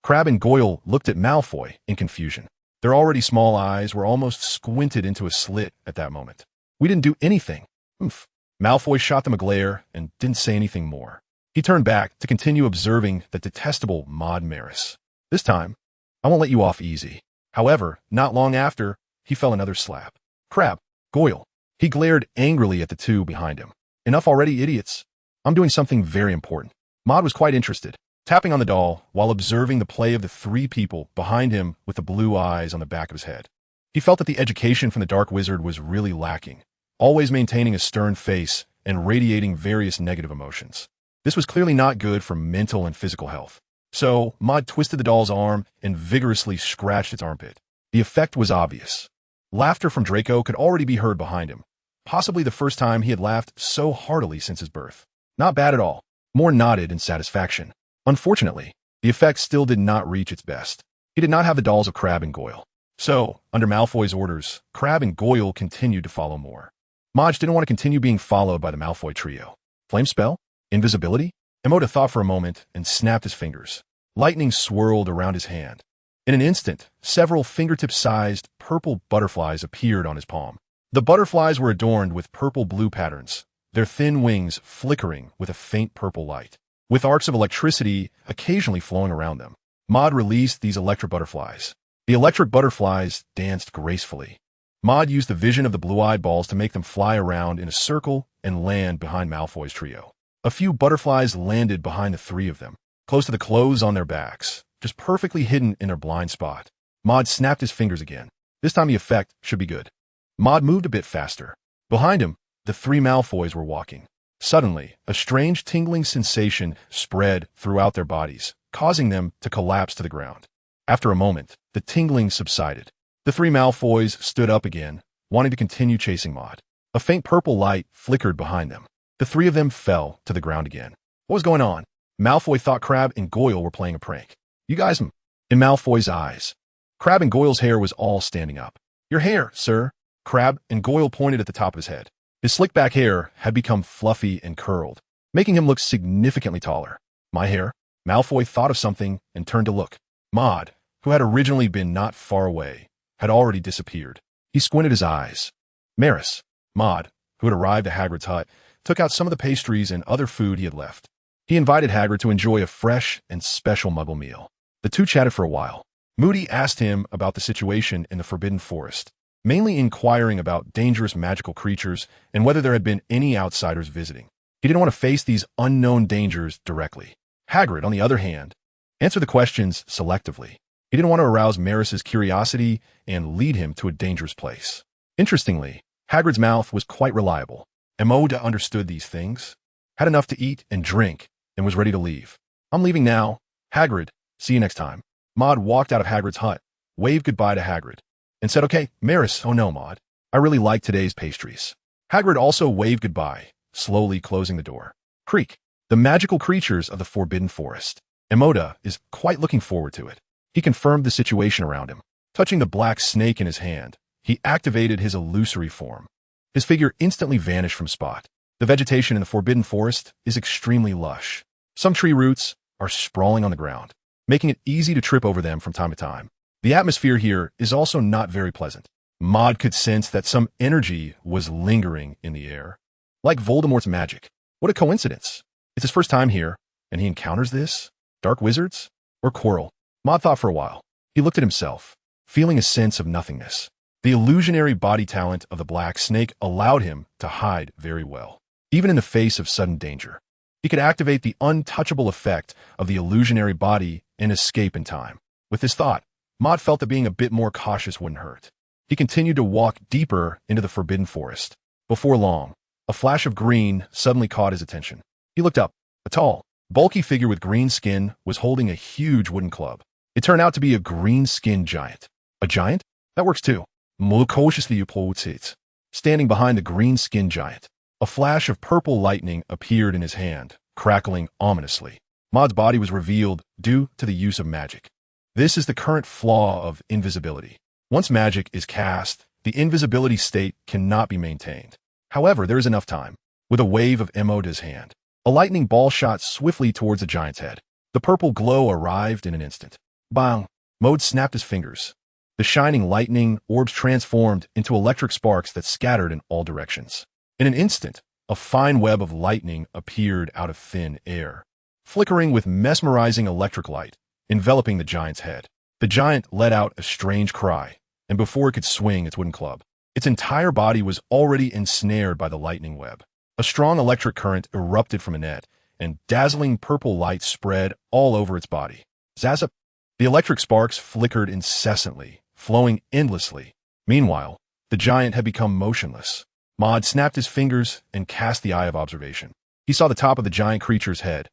Crabbe and Goyle looked at Malfoy in confusion. Their already small eyes were almost squinted into a slit at that moment. We didn't do anything. Oof. Malfoy shot them a glare and didn't say anything more. He turned back to continue observing the detestable Maud Maris. This time, I won't let you off easy. However, not long after, he fell another slap. Crabbe, Goyle. He glared angrily at the 2 behind him. Enough already, idiots. I'm doing something very important. Maud was quite interested, tapping on the doll while observing the play of the 3 people behind him with the blue eyes on the back of his head. He felt that the education from the Dark Wizard was really lacking, always maintaining a stern face and radiating various negative emotions. This was clearly not good for mental and physical health. So, Maud twisted the doll's arm and vigorously scratched its armpit. The effect was obvious. Laughter from Draco could already be heard behind him, possibly the first time he had laughed so heartily since his birth. Not bad at all. Moore nodded in satisfaction. Unfortunately, the effect still did not reach its best. He did not have the dolls of Crabbe and Goyle. So, under Malfoy's orders, Crabbe and Goyle continued to follow Moore. Maj didn't want to continue being followed by the Malfoy trio. Flame spell? Invisibility? Emoda thought for a moment and snapped his fingers. Lightning swirled around his hand. In an instant, several fingertip-sized purple butterflies appeared on his palm. The butterflies were adorned with purple-blue patterns, their thin wings flickering with a faint purple light, with arcs of electricity occasionally flowing around them. Maud released these electric butterflies. The electric butterflies danced gracefully. Maud used the vision of the blue-eyed balls to make them fly around in a circle and land behind Malfoy's trio. A few butterflies landed behind the 3 of them, close to the clothes on their backs, just perfectly hidden in their blind spot. Maud snapped his fingers again. This time the effect should be good. Maud moved a bit faster. Behind him, the 3 Malfoys were walking. Suddenly, a strange tingling sensation spread throughout their bodies, causing them to collapse to the ground. After a moment, the tingling subsided. The three Malfoys stood up again, wanting to continue chasing Maud. A faint purple light flickered behind them. The three of them fell to the ground again. What was going on? Malfoy thought Crabbe and Goyle were playing a prank. You guys, in Malfoy's eyes. Crabbe and Goyle's hair was all standing up. Your hair, sir. Crabbe and Goyle pointed at the top of his head. His slick back hair had become fluffy and curled, making him look significantly taller. My hair? Malfoy thought of something and turned to look. Maud, who had originally been not far away, had already disappeared. He squinted his eyes. Maris, Maud, who had arrived at Hagrid's hut, took out some of the pastries and other food he had left. He invited Hagrid to enjoy a fresh and special Muggle meal. The two chatted for a while. Moody asked him about the situation in the Forbidden Forest, mainly inquiring about dangerous magical creatures and whether there had been any outsiders visiting. He didn't want to face these unknown dangers directly. Hagrid, on the other hand, answered the questions selectively. He didn't want to arouse Maris's curiosity and lead him to a dangerous place. Interestingly, Hagrid's mouth was quite reliable. Emoda understood these things, had enough to eat and drink, and was ready to leave. I'm leaving now. Hagrid, see you next time. Maud walked out of Hagrid's hut, waved goodbye to Hagrid, and said, Okay, Maris, oh no, Maud. I really like today's pastries. Hagrid also waved goodbye, slowly closing the door. Creak, the magical creatures of the Forbidden Forest. Emoda is quite looking forward to it. He confirmed the situation around him. Touching the black snake in his hand, he activated his illusory form. His figure instantly vanished from Spot. The vegetation in the Forbidden Forest is extremely lush. Some tree roots are sprawling on the ground, making it easy to trip over them from time to time. The atmosphere here is also not very pleasant. Maud could sense that some energy was lingering in the air, like Voldemort's magic. What a coincidence. It's his first time here, and he encounters this? Dark wizards? Or Quirrell? Maud thought for a while. He looked at himself, feeling a sense of nothingness. The illusionary body talent of the black snake allowed him to hide very well, even in the face of sudden danger. He could activate the untouchable effect of the illusionary body and escape in time. With this thought, Maud felt that being a bit more cautious wouldn't hurt. He continued to walk deeper into the Forbidden Forest. Before long, a flash of green suddenly caught his attention. He looked up. A tall, bulky figure with green skin was holding a huge wooden club. It turned out to be a green-skinned giant. A giant? That works too. Standing behind the green-skinned giant, a flash of purple lightning appeared in his hand, crackling ominously. Maud's body was revealed due to the use of magic. This is the current flaw of invisibility. Once magic is cast, the invisibility state cannot be maintained. However, there is enough time. With a wave of Emoda's hand, a lightning ball shot swiftly towards the giant's head. The purple glow arrived in an instant. Bang! Maud snapped his fingers. The shining lightning orbs transformed into electric sparks that scattered in all directions. In an instant, a fine web of lightning appeared out of thin air, flickering with mesmerizing electric light, enveloping the giant's head. The giant let out a strange cry, and before it could swing its wooden club, its entire body was already ensnared by the lightning web. A strong electric current erupted from a net, and dazzling purple light spread all over its body. Zazzup! The electric sparks flickered incessantly, flowing endlessly. Meanwhile, the giant had become motionless. Maud snapped his fingers and cast the eye of observation. He saw the top of the giant creature's head,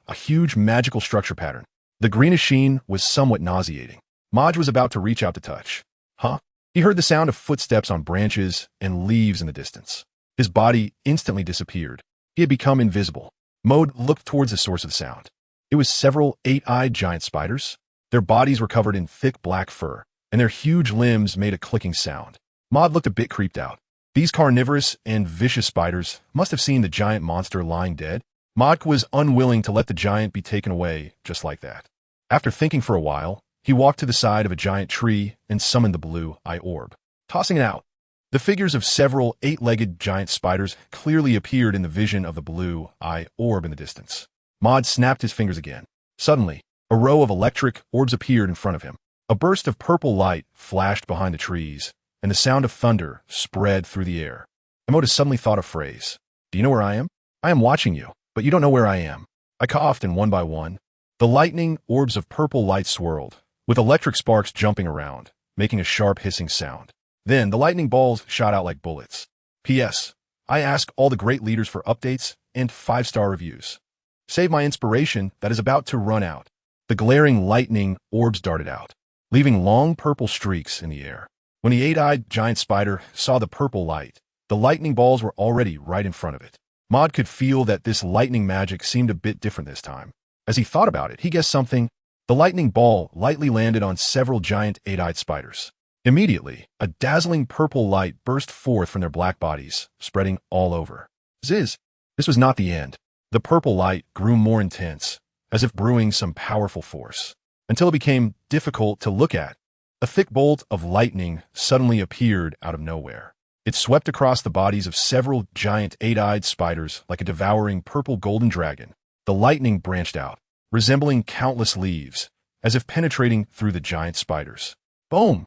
a huge magical structure pattern. The greenish sheen was somewhat nauseating. Maud was about to reach out to touch. Huh? He heard the sound of footsteps on branches and leaves in the distance. His body instantly disappeared. He had become invisible. Maud looked towards the source of the sound. It was several eight-eyed giant spiders. Their bodies were covered in thick black fur, and their huge limbs made a clicking sound. Maud looked a bit creeped out. These carnivorous and vicious spiders must have seen the giant monster lying dead. Maud was unwilling to let the giant be taken away just like that. After thinking for a while, he walked to the side of a giant tree and summoned the blue-eye orb. Tossing it out, the figures of several eight-legged giant spiders clearly appeared in the vision of the blue-eye orb in the distance. Maud snapped his fingers again. Suddenly, a row of electric orbs appeared in front of him. A burst of purple light flashed behind the trees, and the sound of thunder spread through the air. Emoda suddenly thought a phrase. Do you know where I am? I am watching you, but you don't know where I am. I coughed, and one by one, the lightning orbs of purple light swirled, with electric sparks jumping around, making a sharp hissing sound. Then the lightning balls shot out like bullets. P.S. I ask all the great leaders for updates and 5-star reviews. Save my inspiration that is about to run out. The glaring lightning orbs darted out, leaving long purple streaks in the air. When the 8-eyed giant spider saw the purple light, the lightning balls were already right in front of it. Maud could feel that this lightning magic seemed a bit different this time. As he thought about it, he guessed something. The lightning ball lightly landed on several giant 8-eyed spiders. Immediately, a dazzling purple light burst forth from their black bodies, spreading all over. Ziz! This was not the end. The purple light grew more intense, as if brewing some powerful force, until it became difficult to look at. A thick bolt of lightning suddenly appeared out of nowhere. It swept across the bodies of several giant 8-eyed spiders like a devouring purple golden dragon. The lightning branched out, resembling countless leaves, as if penetrating through the giant spiders. Boom!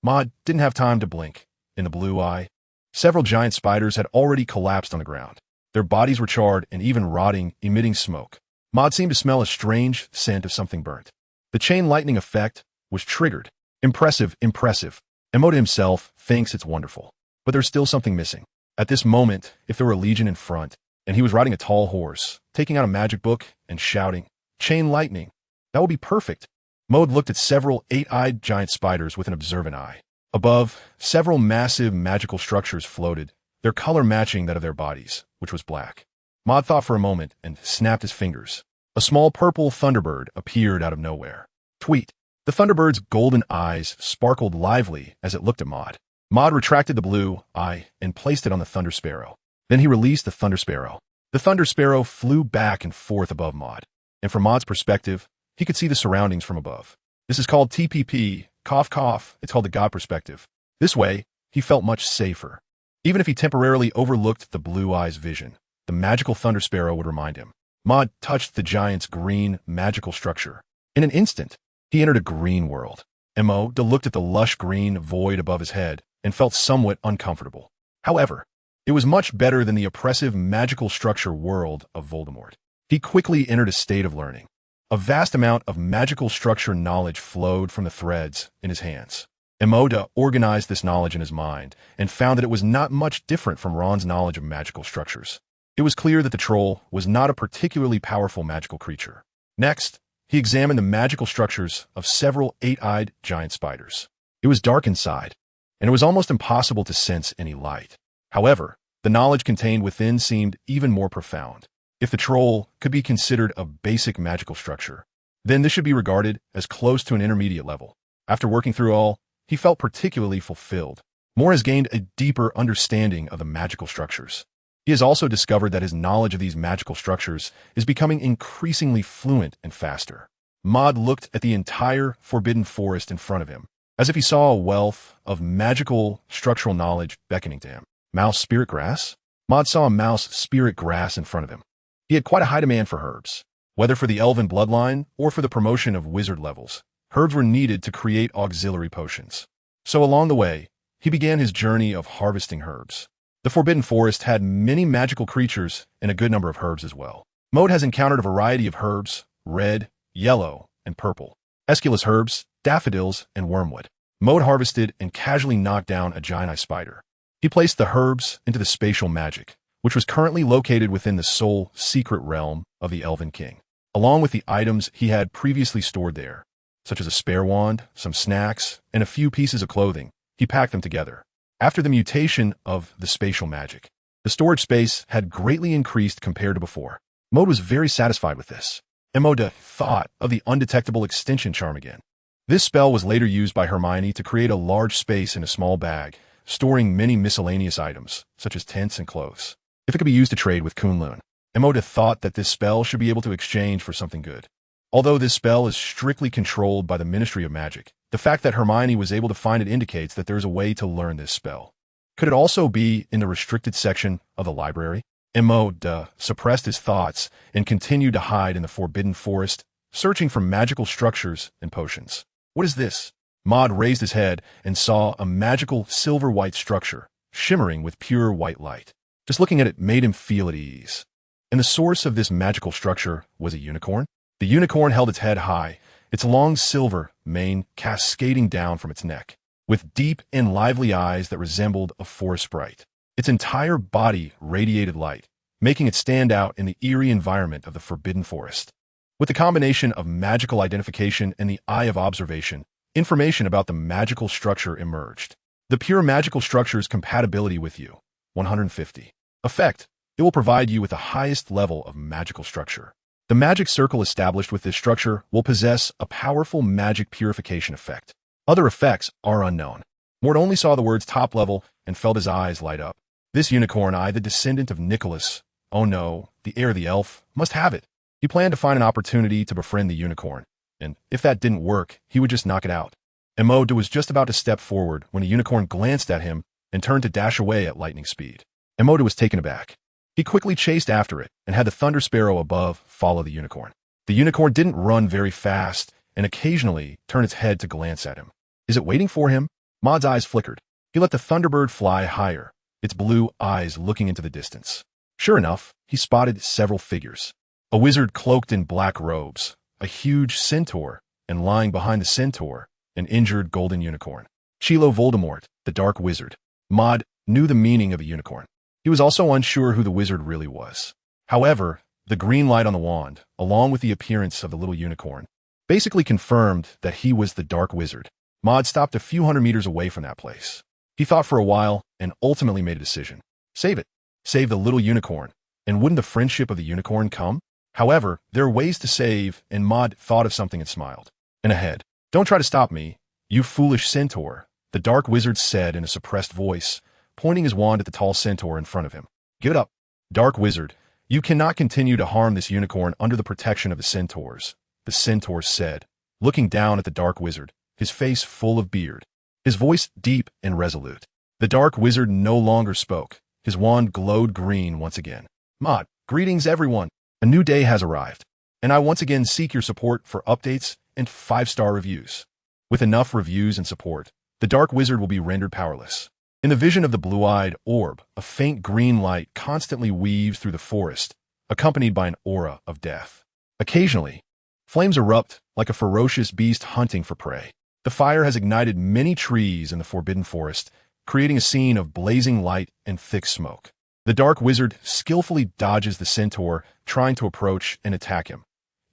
Maud didn't have time to blink. In the blue eye, several giant spiders had already collapsed on the ground. Their bodies were charred and even rotting, emitting smoke. Maud seemed to smell a strange scent of something burnt. The chain lightning effect was triggered. Impressive, impressive. Emo himself thinks it's wonderful. But there's still something missing. At this moment, if there were a legion in front, and he was riding a tall horse, taking out a magic book and shouting, "Chain lightning," that would be perfect. Maud looked at several 8-eyed giant spiders with an observant eye. Above, several massive magical structures floated, their color matching that of their bodies, which was black. Maud thought for a moment and snapped his fingers. A small purple thunderbird appeared out of nowhere. Tweet! The thunderbird's golden eyes sparkled lively as it looked at Maud. Maud retracted the blue eye and placed it on the thunder sparrow. Then he released the thunder sparrow. The thunder sparrow flew back and forth above Maud, and from Maud's perspective, he could see the surroundings from above. This is called TPP, cough cough, it's called the God perspective. This way, he felt much safer. Even if he temporarily overlooked the blue eye's vision, the magical thunder sparrow would remind him. Maud touched the giant's green magical structure. In an instant, he entered a green world. Maud looked at the lush green void above his head and felt somewhat uncomfortable. However, it was much better than the oppressive magical structure world of Voldemort. He quickly entered a state of learning. A vast amount of magical structure knowledge flowed from the threads in his hands. Emoda organized this knowledge in his mind and found that it was not much different from Ron's knowledge of magical structures. It was clear that the troll was not a particularly powerful magical creature. Next, he examined the magical structures of several 8-eyed giant spiders. It was dark inside, and it was almost impossible to sense any light. However, the knowledge contained within seemed even more profound. If the troll could be considered a basic magical structure, then this should be regarded as close to an intermediate level. After working through all, he felt particularly fulfilled. Moore has gained a deeper understanding of the magical structures. He has also discovered that his knowledge of these magical structures is becoming increasingly fluent and faster. Maud looked at the entire forbidden forest in front of him, as if he saw a wealth of magical structural knowledge beckoning to him. Mouse spirit grass? Maud saw a mouse spirit grass in front of him. He had quite a high demand for herbs. Whether for the Elven bloodline or for the promotion of wizard levels, herbs were needed to create auxiliary potions. So along the way, he began his journey of harvesting herbs. The Forbidden Forest had many magical creatures and a good number of herbs as well. Maud has encountered a variety of herbs, red, yellow, and purple. Esculus herbs, daffodils, and wormwood. Maud harvested and casually knocked down a giant spider. He placed the herbs into the spatial magic, which was currently located within the sole secret realm of the Elven King, along with the items he had previously stored there, such as a spare wand, some snacks, and a few pieces of clothing. He packed them together. After the mutation of the spatial magic, the storage space had greatly increased compared to before. Maud was very satisfied with this. Emoda thought of the undetectable extension charm again. This spell was later used by Hermione to create a large space in a small bag, storing many miscellaneous items, such as tents and clothes. If it could be used to trade with Kunlun, Emoda thought that this spell should be able to exchange for something good. Although this spell is strictly controlled by the Ministry of Magic, the fact that Hermione was able to find it indicates that there is a way to learn this spell. Could it also be in the restricted section of the library? Emoda suppressed his thoughts and continued to hide in the Forbidden Forest, searching for magical structures and potions. What is this? Maud raised his head and saw a magical silver-white structure, shimmering with pure white light. Just looking at it made him feel at ease. And the source of this magical structure was a unicorn? The unicorn held its head high, its long silver mane cascading down from its neck, with deep and lively eyes that resembled a forest sprite. Its entire body radiated light, making it stand out in the eerie environment of the Forbidden Forest. With the combination of magical identification and the eye of observation, information about the magical structure emerged. The pure magical structure's compatibility with you. 150. Effect. It will provide you with the highest level of magical structure. The magic circle established with this structure will possess a powerful magic purification effect. Other effects are unknown. Mort only saw the words top level and felt his eyes light up. This unicorn eye, the descendant of Nicholas, oh no, the heir of the elf, must have it. He planned to find an opportunity to befriend the unicorn, and if that didn't work, he would just knock it out. Emode was just about to step forward when a unicorn glanced at him and turned to dash away at lightning speed. Emode was taken aback. He quickly chased after it and had the thunder sparrow above follow the unicorn. The unicorn didn't run very fast and occasionally turned its head to glance at him. Is it waiting for him? Maud's eyes flickered. He let the thunderbird fly higher, its blue eyes looking into the distance. Sure enough, he spotted several figures. A wizard cloaked in black robes, a huge centaur, and lying behind the centaur, an injured golden unicorn. Chilo Voldemort, the dark wizard. Maud knew the meaning of a unicorn. He was also unsure who the wizard really was. However, the green light on the wand, along with the appearance of the little unicorn, basically confirmed that he was the dark wizard. Maud stopped a few hundred meters away from that place. He thought for a while and ultimately made a decision. Save it. Save the little unicorn. And wouldn't the friendship of the unicorn come? However, there are ways to save, and Maud thought of something and smiled. And ahead. Don't try to stop me, you foolish centaur, the dark wizard said in a suppressed voice, pointing his wand at the tall centaur in front of him. Give it up. Dark wizard, you cannot continue to harm this unicorn under the protection of the centaurs, the centaur said, looking down at the dark wizard, his face full of beard, his voice deep and resolute. The dark wizard no longer spoke. His wand glowed green once again. Maud, greetings everyone. A new day has arrived, and I once again seek your support for updates and 5-star reviews. With enough reviews and support, the dark wizard will be rendered powerless. In the vision of the blue-eyed orb, a faint green light constantly weaves through the forest, accompanied by an aura of death. Occasionally, flames erupt like a ferocious beast hunting for prey. The fire has ignited many trees in the Forbidden Forest, creating a scene of blazing light and thick smoke. The dark wizard skillfully dodges the centaur, trying to approach and attack him,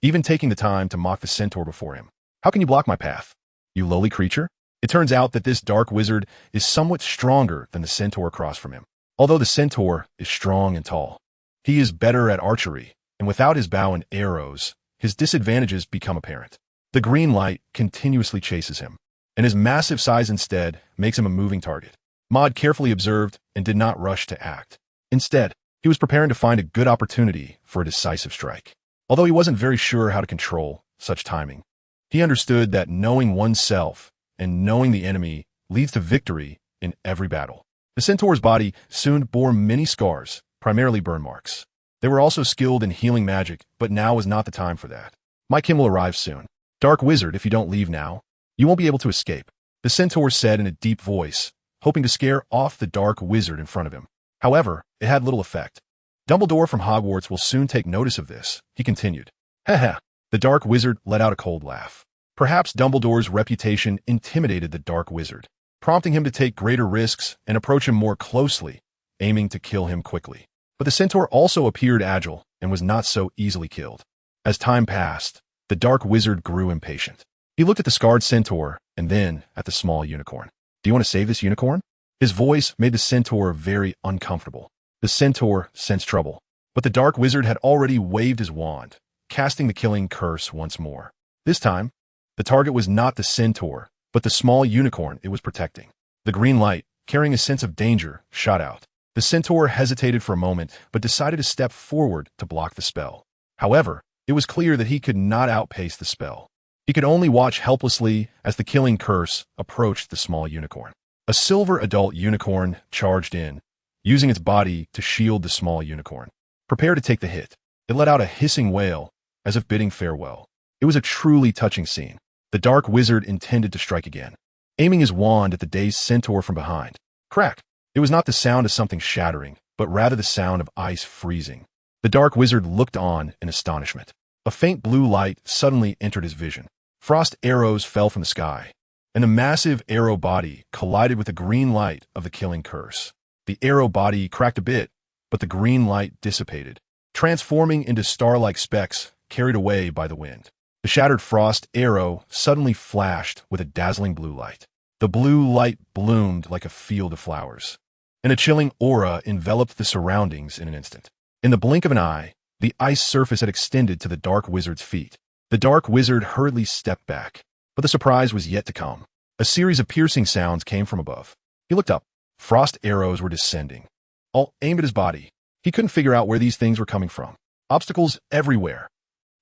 even taking the time to mock the centaur before him. How can you block my path, you lowly creature? It turns out that this dark wizard is somewhat stronger than the centaur across from him. Although the centaur is strong and tall, he is better at archery, and without his bow and arrows, his disadvantages become apparent. The green light continuously chases him, and his massive size instead makes him a moving target. Maud carefully observed and did not rush to act. Instead, he was preparing to find a good opportunity for a decisive strike. Although he wasn't very sure how to control such timing, he understood that knowing oneself and knowing the enemy leads to victory in every battle. The centaur's body soon bore many scars, primarily burn marks. They were also skilled in healing magic, but now was not the time for that. My kin will arrive soon. Dark wizard, if you don't leave now, you won't be able to escape, the centaur said in a deep voice, hoping to scare off the dark wizard in front of him. However, it had little effect. Dumbledore from Hogwarts will soon take notice of this, he continued. Haha, the dark wizard let out a cold laugh. Perhaps Dumbledore's reputation intimidated the dark wizard, prompting him to take greater risks and approach him more closely, aiming to kill him quickly. But the centaur also appeared agile and was not so easily killed. As time passed, the dark wizard grew impatient. He looked at the scarred centaur and then at the small unicorn. Do you want to save this unicorn? His voice made the centaur very uncomfortable. The centaur sensed trouble, but the dark wizard had already waved his wand, casting the killing curse once more. This time, the target was not the centaur, but the small unicorn it was protecting. The green light, carrying a sense of danger, shot out. The centaur hesitated for a moment, but decided to step forward to block the spell. However, it was clear that he could not outpace the spell. He could only watch helplessly as the killing curse approached the small unicorn. A silver adult unicorn charged in, using its body to shield the small unicorn. Prepare to take the hit. It let out a hissing wail, as if bidding farewell. It was a truly touching scene. The dark wizard intended to strike again, aiming his wand at the dazed centaur from behind. Crack! It was not the sound of something shattering, but rather the sound of ice freezing. The dark wizard looked on in astonishment. A faint blue light suddenly entered his vision. Frost arrows fell from the sky, and the massive arrow body collided with the green light of the killing curse. The arrow body cracked a bit, but the green light dissipated, transforming into star-like specks carried away by the wind. The shattered frost arrow suddenly flashed with a dazzling blue light. The blue light bloomed like a field of flowers, and a chilling aura enveloped the surroundings in an instant. In the blink of an eye, the ice surface had extended to the dark wizard's feet. The dark wizard hurriedly stepped back, but the surprise was yet to come. A series of piercing sounds came from above. He looked up. Frost arrows were descending, all aimed at his body. He couldn't figure out where these things were coming from. Obstacles everywhere.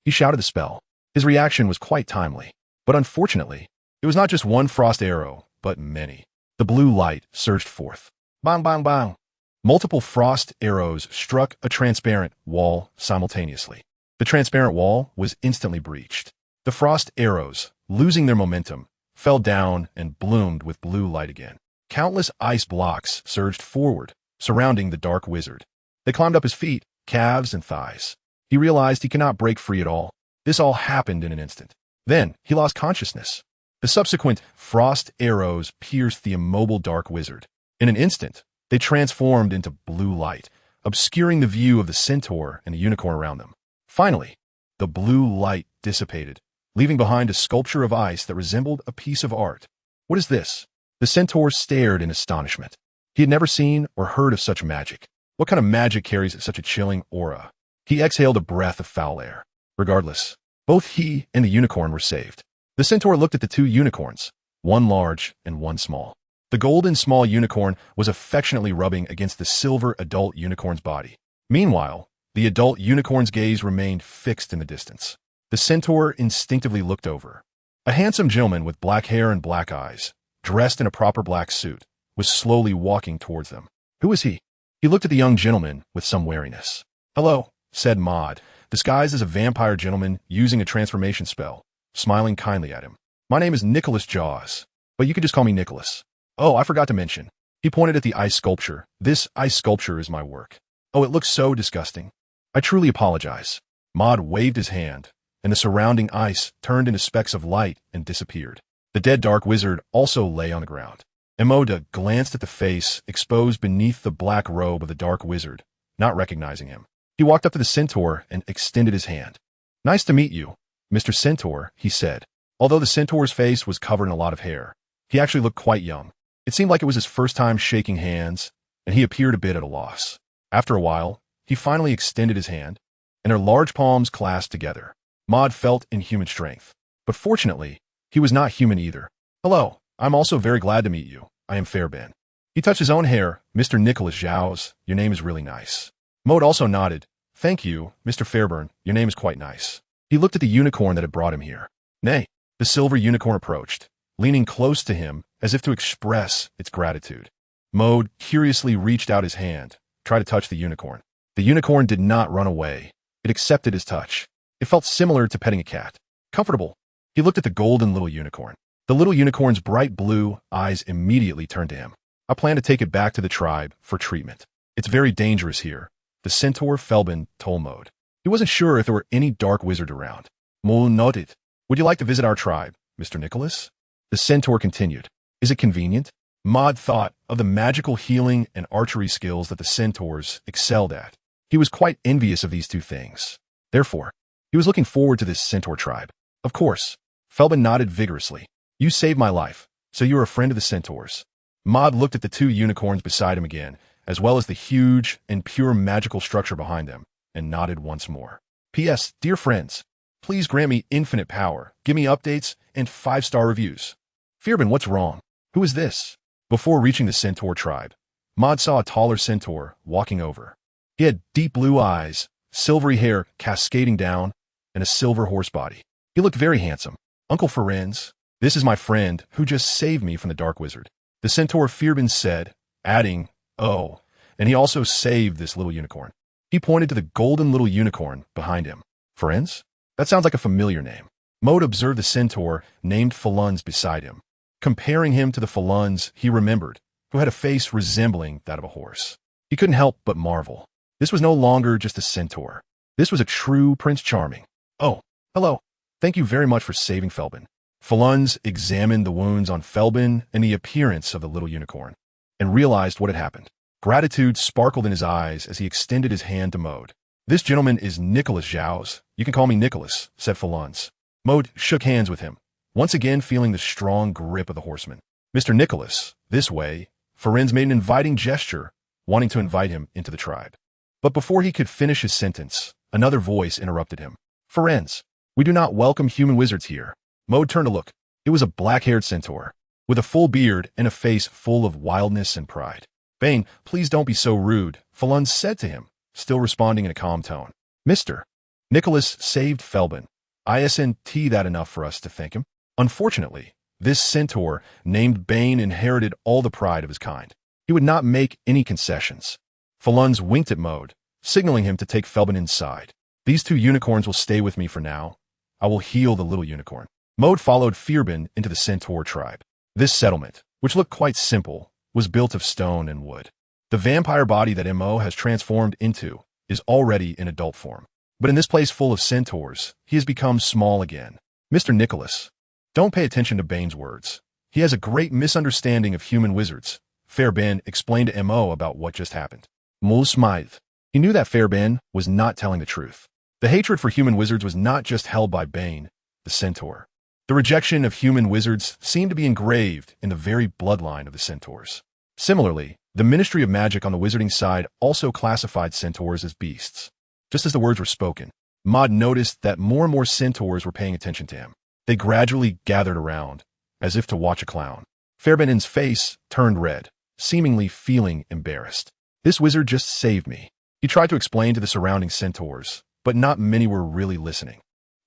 He shouted the spell. His reaction was quite timely, but unfortunately, it was not just one frost arrow, but many. The blue light surged forth. Bang, bang, bang. Multiple frost arrows struck a transparent wall simultaneously. The transparent wall was instantly breached. The frost arrows, losing their momentum, fell down and bloomed with blue light again. Countless ice blocks surged forward, surrounding the dark wizard. They climbed up his feet, calves, and thighs. He realized he cannot break free at all. This all happened in an instant. Then he lost consciousness. The subsequent frost arrows pierced the immobile dark wizard. In an instant, they transformed into blue light, obscuring the view of the centaur and the unicorn around them. Finally, the blue light dissipated, leaving behind a sculpture of ice that resembled a piece of art. What is this? The centaur stared in astonishment. He had never seen or heard of such magic. What kind of magic carries such a chilling aura? He exhaled a breath of foul air. Regardless, both he and the unicorn were saved. The centaur looked at the two unicorns, one large and one small. The golden small unicorn was affectionately rubbing against the silver adult unicorn's body. Meanwhile, the adult unicorn's gaze remained fixed in the distance. The centaur instinctively looked over. A handsome gentleman with black hair and black eyes, dressed in a proper black suit, was slowly walking towards them. Who was he? He looked at the young gentleman with some wariness. "Hello," said Maud, disguised as a vampire gentleman using a transformation spell, smiling kindly at him. "My name is Nicholas Jaws, but you can just call me Nicholas. Oh, I forgot to mention." He pointed at the ice sculpture. "This ice sculpture is my work. Oh, it looks so disgusting. I truly apologize." Maud waved his hand, and the surrounding ice turned into specks of light and disappeared. The dead dark wizard also lay on the ground. Emoda glanced at the face exposed beneath the black robe of the dark wizard, not recognizing him. He walked up to the centaur and extended his hand. "Nice to meet you, Mr. Centaur," he said. Although the centaur's face was covered in a lot of hair, he actually looked quite young. It seemed like it was his first time shaking hands, and he appeared a bit at a loss. After a while, he finally extended his hand, and their large palms clasped together. Maud felt inhuman strength, but fortunately, he was not human either. "Hello, I'm also very glad to meet you. I am Fairben." He touched his own hair. "Mr. Nicholas Zhao's, your name is really nice." Maud also nodded. "Thank you, Mr. Fairburn, your name is quite nice." He looked at the unicorn that had brought him here. "Nay." The silver unicorn approached, leaning close to him as if to express its gratitude. Maud curiously reached out his hand, tried to touch the unicorn. The unicorn did not run away. It accepted his touch. It felt similar to petting a cat. Comfortable. He looked at the golden little unicorn. The little unicorn's bright blue eyes immediately turned to him. "I plan to take it back to the tribe for treatment. It's very dangerous here," the centaur Felben told Maud. He wasn't sure if there were any dark wizard around. Maud nodded. "Would you like to visit our tribe, Mr. Nicholas?" The centaur continued. "Is it convenient?" Maud thought of the magical healing and archery skills that the centaurs excelled at. He was quite envious of these two things. Therefore, he was looking forward to this centaur tribe. "Of course." Felben nodded vigorously. "You saved my life, so you are a friend of the centaurs." Maud looked at the two unicorns beside him again, as well as the huge and pure magical structure behind them, and nodded once more. "P.S. Dear friends, please grant me infinite power, give me updates, and 5-star reviews." "Fearbin, what's wrong? Who is this?" Before reaching the centaur tribe, Maud saw a taller centaur walking over. He had deep blue eyes, silvery hair cascading down, and a silver horse body. He looked very handsome. "Uncle Ferenz, this is my friend who just saved me from the dark wizard," the centaur Fearbin said, adding, "Oh, and he also saved this little unicorn." He pointed to the golden little unicorn behind him. "Ferenz? That sounds like a familiar name." Maud observed the centaur named Felunz beside him. Comparing him to the Felunz he remembered, who had a face resembling that of a horse. He couldn't help but marvel. This was no longer just a centaur. This was a true Prince Charming. "Oh, hello. Thank you very much for saving Felben." Felunz examined the wounds on Felben and the appearance of the little unicorn, and realized what had happened. Gratitude sparkled in his eyes as he extended his hand to Maud. "This gentleman is Nicholas Zhao's. You can call me Nicholas," said Falunz. Maud shook hands with him, once again feeling the strong grip of the horseman. "Mr. Nicholas, this way." Ferenz made an inviting gesture, wanting to invite him into the tribe. But before he could finish his sentence, another voice interrupted him. "Ferenz, we do not welcome human wizards here." Maud turned to look. It was a black-haired centaur, with a full beard and a face full of wildness and pride. "Bane, please don't be so rude," Falunz said to him, still responding in a calm tone. "Mr. Nicholas saved Felbin. Isn't that enough for us to thank him?" Unfortunately, this centaur named Bane inherited all the pride of his kind. He would not make any concessions. Falunz winked at Maud, signaling him to take Felbin inside. "These two unicorns will stay with me for now. I will heal the little unicorn." Maud followed Fearbin into the centaur tribe. This settlement, which looked quite simple, was built of stone and wood. The vampire body that Mo has transformed into is already in adult form. But in this place full of centaurs, he has become small again. "Mr. Nicholas, don't pay attention to Bane's words. He has a great misunderstanding of human wizards." Fairbairn explained to Mo about what just happened. Mul smiled. He knew that Fairbairn was not telling the truth. The hatred for human wizards was not just held by Bane, the centaur. The rejection of human wizards seemed to be engraved in the very bloodline of the centaurs. Similarly, the Ministry of Magic on the wizarding side also classified centaurs as beasts. Just as the words were spoken, Maud noticed that more and more centaurs were paying attention to him. They gradually gathered around, as if to watch a clown. Fairbairn's face turned red, seemingly feeling embarrassed. "This wizard just saved me," he tried to explain to the surrounding centaurs, but not many were really listening.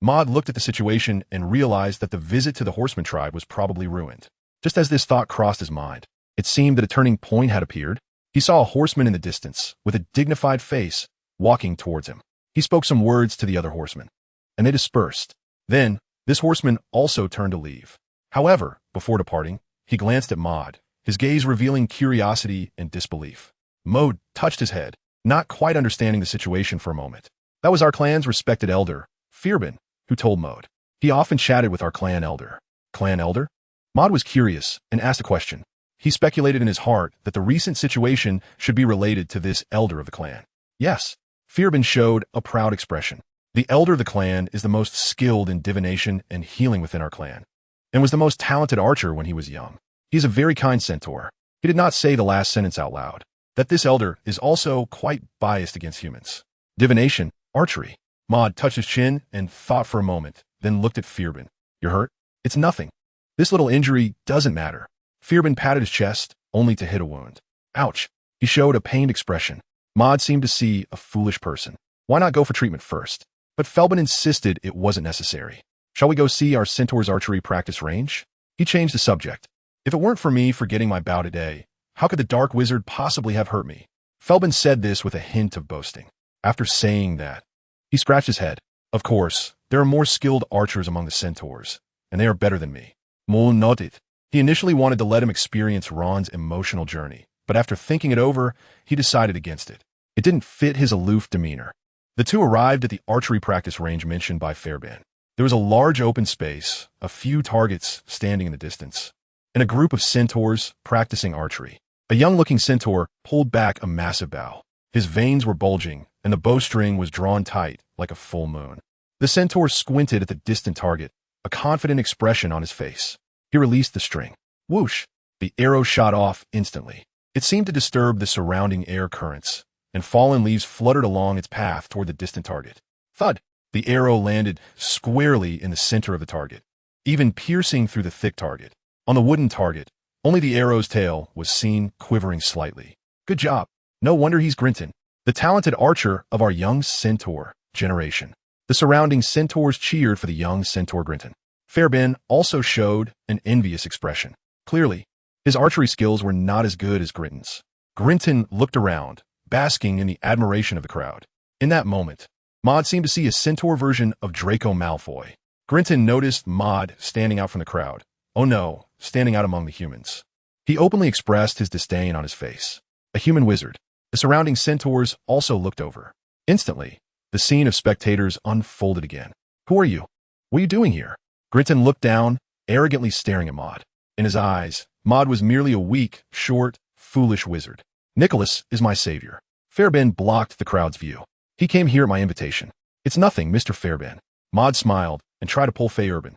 Maud looked at the situation and realized that the visit to the horseman tribe was probably ruined. Just as this thought crossed his mind, it seemed that a turning point had appeared. He saw a horseman in the distance, with a dignified face, walking towards him. He spoke some words to the other horsemen, and they dispersed. Then, this horseman also turned to leave. However, before departing, he glanced at Maud, his gaze revealing curiosity and disbelief. Maud touched his head, not quite understanding the situation for a moment. "That was our clan's respected elder, Fearbin, who told Maud. He often chatted with our clan elder." "Clan elder?" Maud was curious and asked a question. He speculated in his heart that the recent situation should be related to this elder of the clan. "Yes." Fearbin showed a proud expression. "The elder of the clan is the most skilled in divination and healing within our clan, and was the most talented archer when he was young. He is a very kind centaur." He did not say the last sentence out loud, that this elder is also quite biased against humans. "Divination, archery." Maud touched his chin and thought for a moment, then looked at Fearbin. "You're hurt?" "It's nothing. This little injury doesn't matter." Fearbin patted his chest, only to hit a wound. "Ouch." He showed a pained expression. Maud seemed to see a foolish person. Why not go for treatment first? But Felbin insisted it wasn't necessary. "Shall we go see our centaur's archery practice range?" He changed the subject. "If it weren't for me forgetting my bow today, how could the dark wizard possibly have hurt me?" Felbin said this with a hint of boasting. After saying that, he scratched his head. "Of course, there are more skilled archers among the centaurs, and they are better than me." Mul nodded. He initially wanted to let him experience Ron's emotional journey, but after thinking it over, he decided against it. It didn't fit his aloof demeanor. The two arrived at the archery practice range mentioned by Fairbairn. There was a large open space, a few targets standing in the distance, and a group of centaurs practicing archery. A young-looking centaur pulled back a massive bow. His veins were bulging, and the bowstring was drawn tight like a full moon. The centaur squinted at the distant target, a confident expression on his face. He released the string. Whoosh! The arrow shot off instantly. It seemed to disturb the surrounding air currents, and fallen leaves fluttered along its path toward the distant target. Thud! The arrow landed squarely in the center of the target, even piercing through the thick target. On the wooden target, only the arrow's tail was seen quivering slightly. "Good job. No wonder he's Grinton, the talented archer of our young centaur generation." The surrounding centaurs cheered for the young centaur Grinton. Fairbairn also showed an envious expression. Clearly, his archery skills were not as good as Grinton's. Grinton looked around, basking in the admiration of the crowd. In that moment, Maud seemed to see a centaur version of Draco Malfoy. Grinton noticed Maud standing out from the crowd. Oh no, standing out among the humans. He openly expressed his disdain on his face. A human wizard. The surrounding centaurs also looked over. Instantly, the scene of spectators unfolded again. "Who are you? What are you doing here?" Grinton looked down, arrogantly staring at Maud. In his eyes, Maud was merely a weak, short, foolish wizard. Nicholas is my savior. Fairbairn blocked the crowd's view. He came here at my invitation. It's nothing, Mr. Fairbairn. Maud smiled and tried to pull Fairbairn.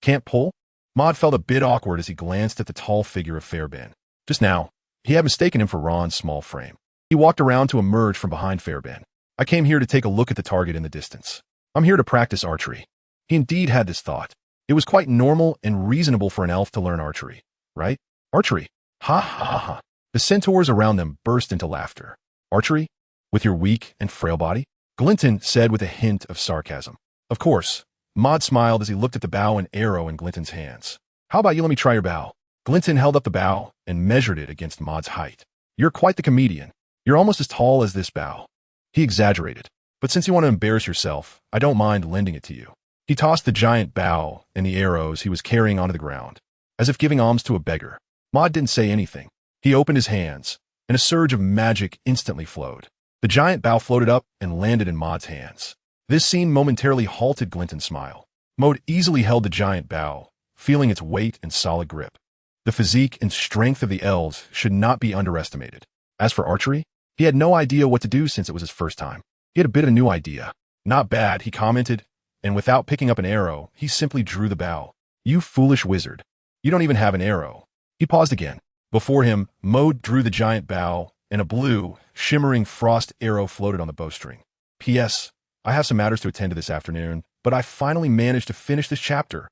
Can't pull? Maud felt a bit awkward as he glanced at the tall figure of Fairbairn. Just now, he had mistaken him for Ron's small frame. He walked around to emerge from behind Fairbairn. I came here to take a look at the target in the distance. I'm here to practice archery. He indeed had this thought. It was quite normal and reasonable for an elf to learn archery, right? Archery. Ha ha ha ha. The centaurs around them burst into laughter. Archery? With your weak and frail body? Glinton said with a hint of sarcasm. Of course. Maud smiled as he looked at the bow and arrow in Glinton's hands. How about you let me try your bow? Glinton held up the bow and measured it against Maud's height. You're quite the comedian. You're almost as tall as this bow. He exaggerated. But since you want to embarrass yourself, I don't mind lending it to you. He tossed the giant bow and the arrows he was carrying onto the ground, as if giving alms to a beggar. Maud didn't say anything. He opened his hands, and a surge of magic instantly flowed. The giant bow floated up and landed in Maud's hands. This scene momentarily halted Glinton's smile. Maud easily held the giant bow, feeling its weight and solid grip. The physique and strength of the elves should not be underestimated. As for archery, he had no idea what to do since it was his first time. He had a bit of a new idea. Not bad, he commented, and without picking up an arrow, he simply drew the bow. You foolish wizard. You don't even have an arrow. He paused again. Before him, Maud drew the giant bow, and a blue, shimmering frost arrow floated on the bowstring. P.S. I have some matters to attend to this afternoon, but I finally managed to finish this chapter.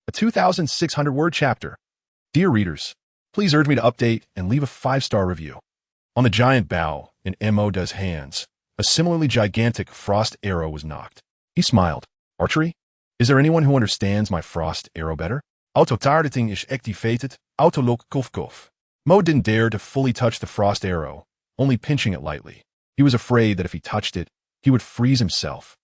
A 2,600-word chapter. Dear readers, please urge me to update and leave a 5-star review. On the giant bow, in Maud's hands, a similarly gigantic frost arrow was knocked. He smiled. Archery? Is there anyone who understands my frost arrow better? Autotargeting is activated. Autolok kofkof. Maud didn't dare to fully touch the frost arrow, only pinching it lightly. He was afraid that if he touched it, he would freeze himself.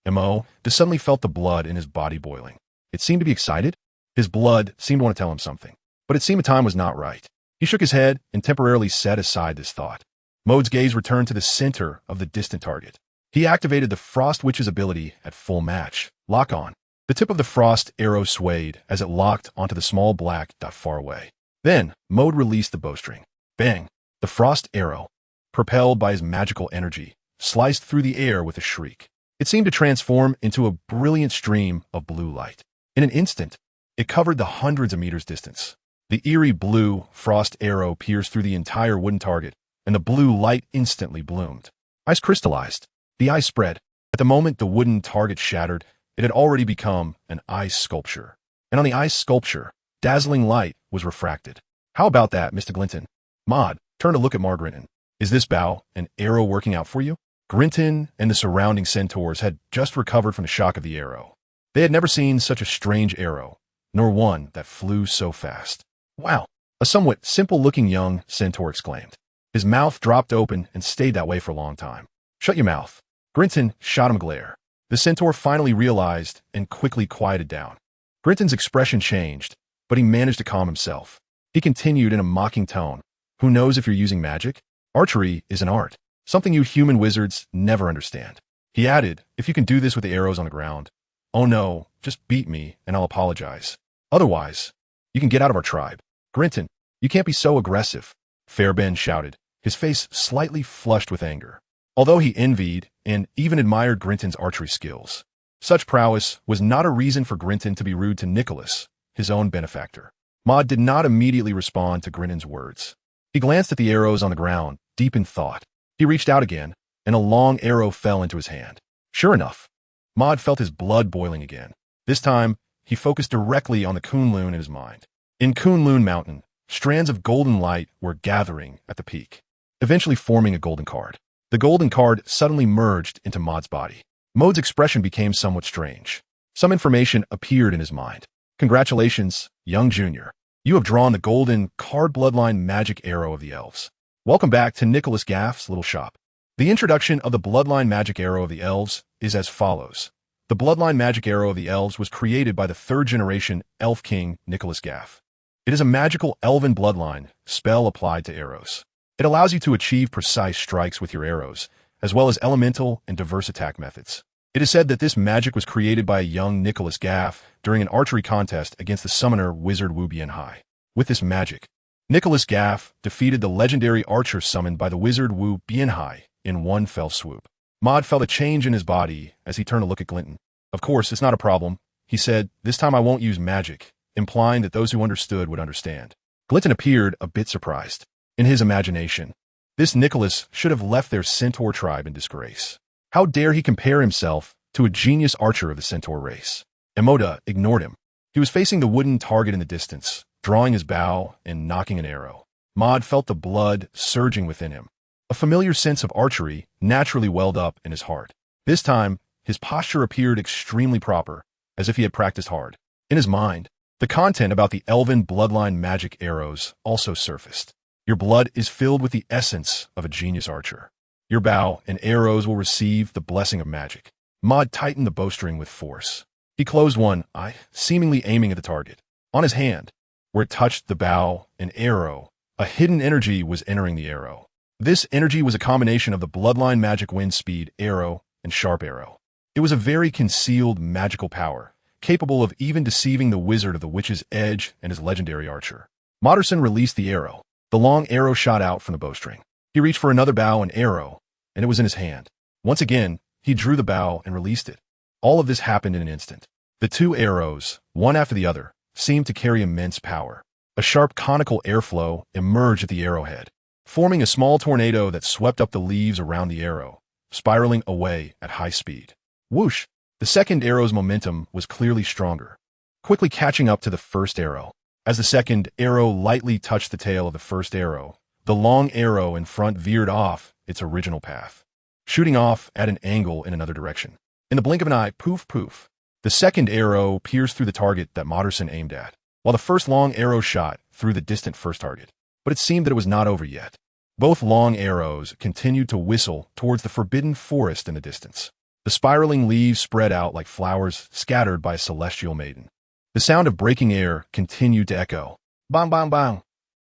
Maud suddenly felt the blood in his body boiling. It seemed to be excited. His blood seemed to want to tell him something, but it seemed the time was not right. He shook his head and temporarily set aside this thought. Maud's gaze returned to the center of the distant target. He activated the Frost Witch's ability at full match. Lock on. The tip of the frost arrow swayed as it locked onto the small black dot far away. Then, Maud released the bowstring. Bang! The frost arrow, propelled by his magical energy, sliced through the air with a shriek. It seemed to transform into a brilliant stream of blue light. In an instant, it covered the hundreds of meters distance. The eerie blue frost arrow pierced through the entire wooden target, and the blue light instantly bloomed. Ice crystallized. The ice spread. At the moment the wooden target shattered, it had already become an ice sculpture. And on the ice sculpture, dazzling light was refracted. How about that, Mr. Glinton? Maud turned to look at Margaret. Is this bow and arrow working out for you? Grinton and the surrounding centaurs had just recovered from the shock of the arrow. They had never seen such a strange arrow, nor one that flew so fast. Wow! A somewhat simple-looking young centaur exclaimed. His mouth dropped open and stayed that way for a long time. Shut your mouth. Grinton shot him a glare. The centaur finally realized and quickly quieted down. Grinton's expression changed, but he managed to calm himself. He continued in a mocking tone. Who knows if you're using magic? Archery is an art, something you human wizards never understand. He added, if you can do this with the arrows on the ground, oh no, just beat me and I'll apologize. Otherwise, you can get out of our tribe. Grinton, you can't be so aggressive, Fairbairn shouted, his face slightly flushed with anger. Although he envied and even admired Grinton's archery skills, such prowess was not a reason for Grinton to be rude to Nicholas, his own benefactor. Maud did not immediately respond to Grinton's words. He glanced at the arrows on the ground, deep in thought. He reached out again, and a long arrow fell into his hand. Sure enough, Maud felt his blood boiling again. This time, he focused directly on the Kunlun in his mind. In Kunlun Mountain, strands of golden light were gathering at the peak, eventually forming a golden card. The golden card suddenly merged into Maud's body. Maud's expression became somewhat strange. Some information appeared in his mind. Congratulations, young junior. You have drawn the golden card bloodline magic arrow of the elves. Welcome back to Nicholas Gaff's little shop. The introduction of the bloodline magic arrow of the elves is as follows. The bloodline magic arrow of the elves was created by the third-generation elf king Nicholas Gaff. It is a magical elven bloodline spell applied to arrows. It allows you to achieve precise strikes with your arrows, as well as elemental and diverse attack methods. It is said that this magic was created by a young Nicholas Gaff during an archery contest against the summoner wizard Wu Bianhai. With this magic, Nicholas Gaff defeated the legendary archer summoned by the wizard Wu Bianhai in one fell swoop. Maud felt a change in his body as he turned to look at Glinton. Of course, it's not a problem, he said. This time I won't use magic, implying that those who understood would understand. Glinton appeared a bit surprised. In his imagination, this Nicholas should have left their centaur tribe in disgrace. How dare he compare himself to a genius archer of the centaur race? Emoda ignored him. He was facing the wooden target in the distance, drawing his bow and nocking an arrow. Maud felt the blood surging within him. A familiar sense of archery naturally welled up in his heart. This time, his posture appeared extremely proper, as if he had practiced hard. In his mind, the content about the Elven bloodline magic arrows also surfaced. Your blood is filled with the essence of a genius archer. Your bow and arrows will receive the blessing of magic. Maud tightened the bowstring with force. He closed one eye, seemingly aiming at the target. On his hand, where it touched the bow and arrow, a hidden energy was entering the arrow. This energy was a combination of the bloodline magic wind speed arrow and sharp arrow. It was a very concealed magical power, capable of even deceiving the wizard of the Witch's Edge and his legendary archer. Moderson released the arrow. The long arrow shot out from the bowstring. He reached for another bow and arrow, and it was in his hand. Once again, he drew the bow and released it. All of this happened in an instant. The two arrows, one after the other, seemed to carry immense power. A sharp conical airflow emerged at the arrowhead, forming a small tornado that swept up the leaves around the arrow, spiraling away at high speed. Whoosh! The second arrow's momentum was clearly stronger, quickly catching up to the first arrow. As the second arrow lightly touched the tail of the first arrow, the long arrow in front veered off its original path, shooting off at an angle in another direction. In the blink of an eye, poof, poof, the second arrow pierced through the target that Moderson aimed at, while the first long arrow shot through the distant first target. But it seemed that it was not over yet. Both long arrows continued to whistle towards the forbidden forest in the distance. The spiraling leaves spread out like flowers scattered by a celestial maiden. The sound of breaking air continued to echo. Bang, bang, bang.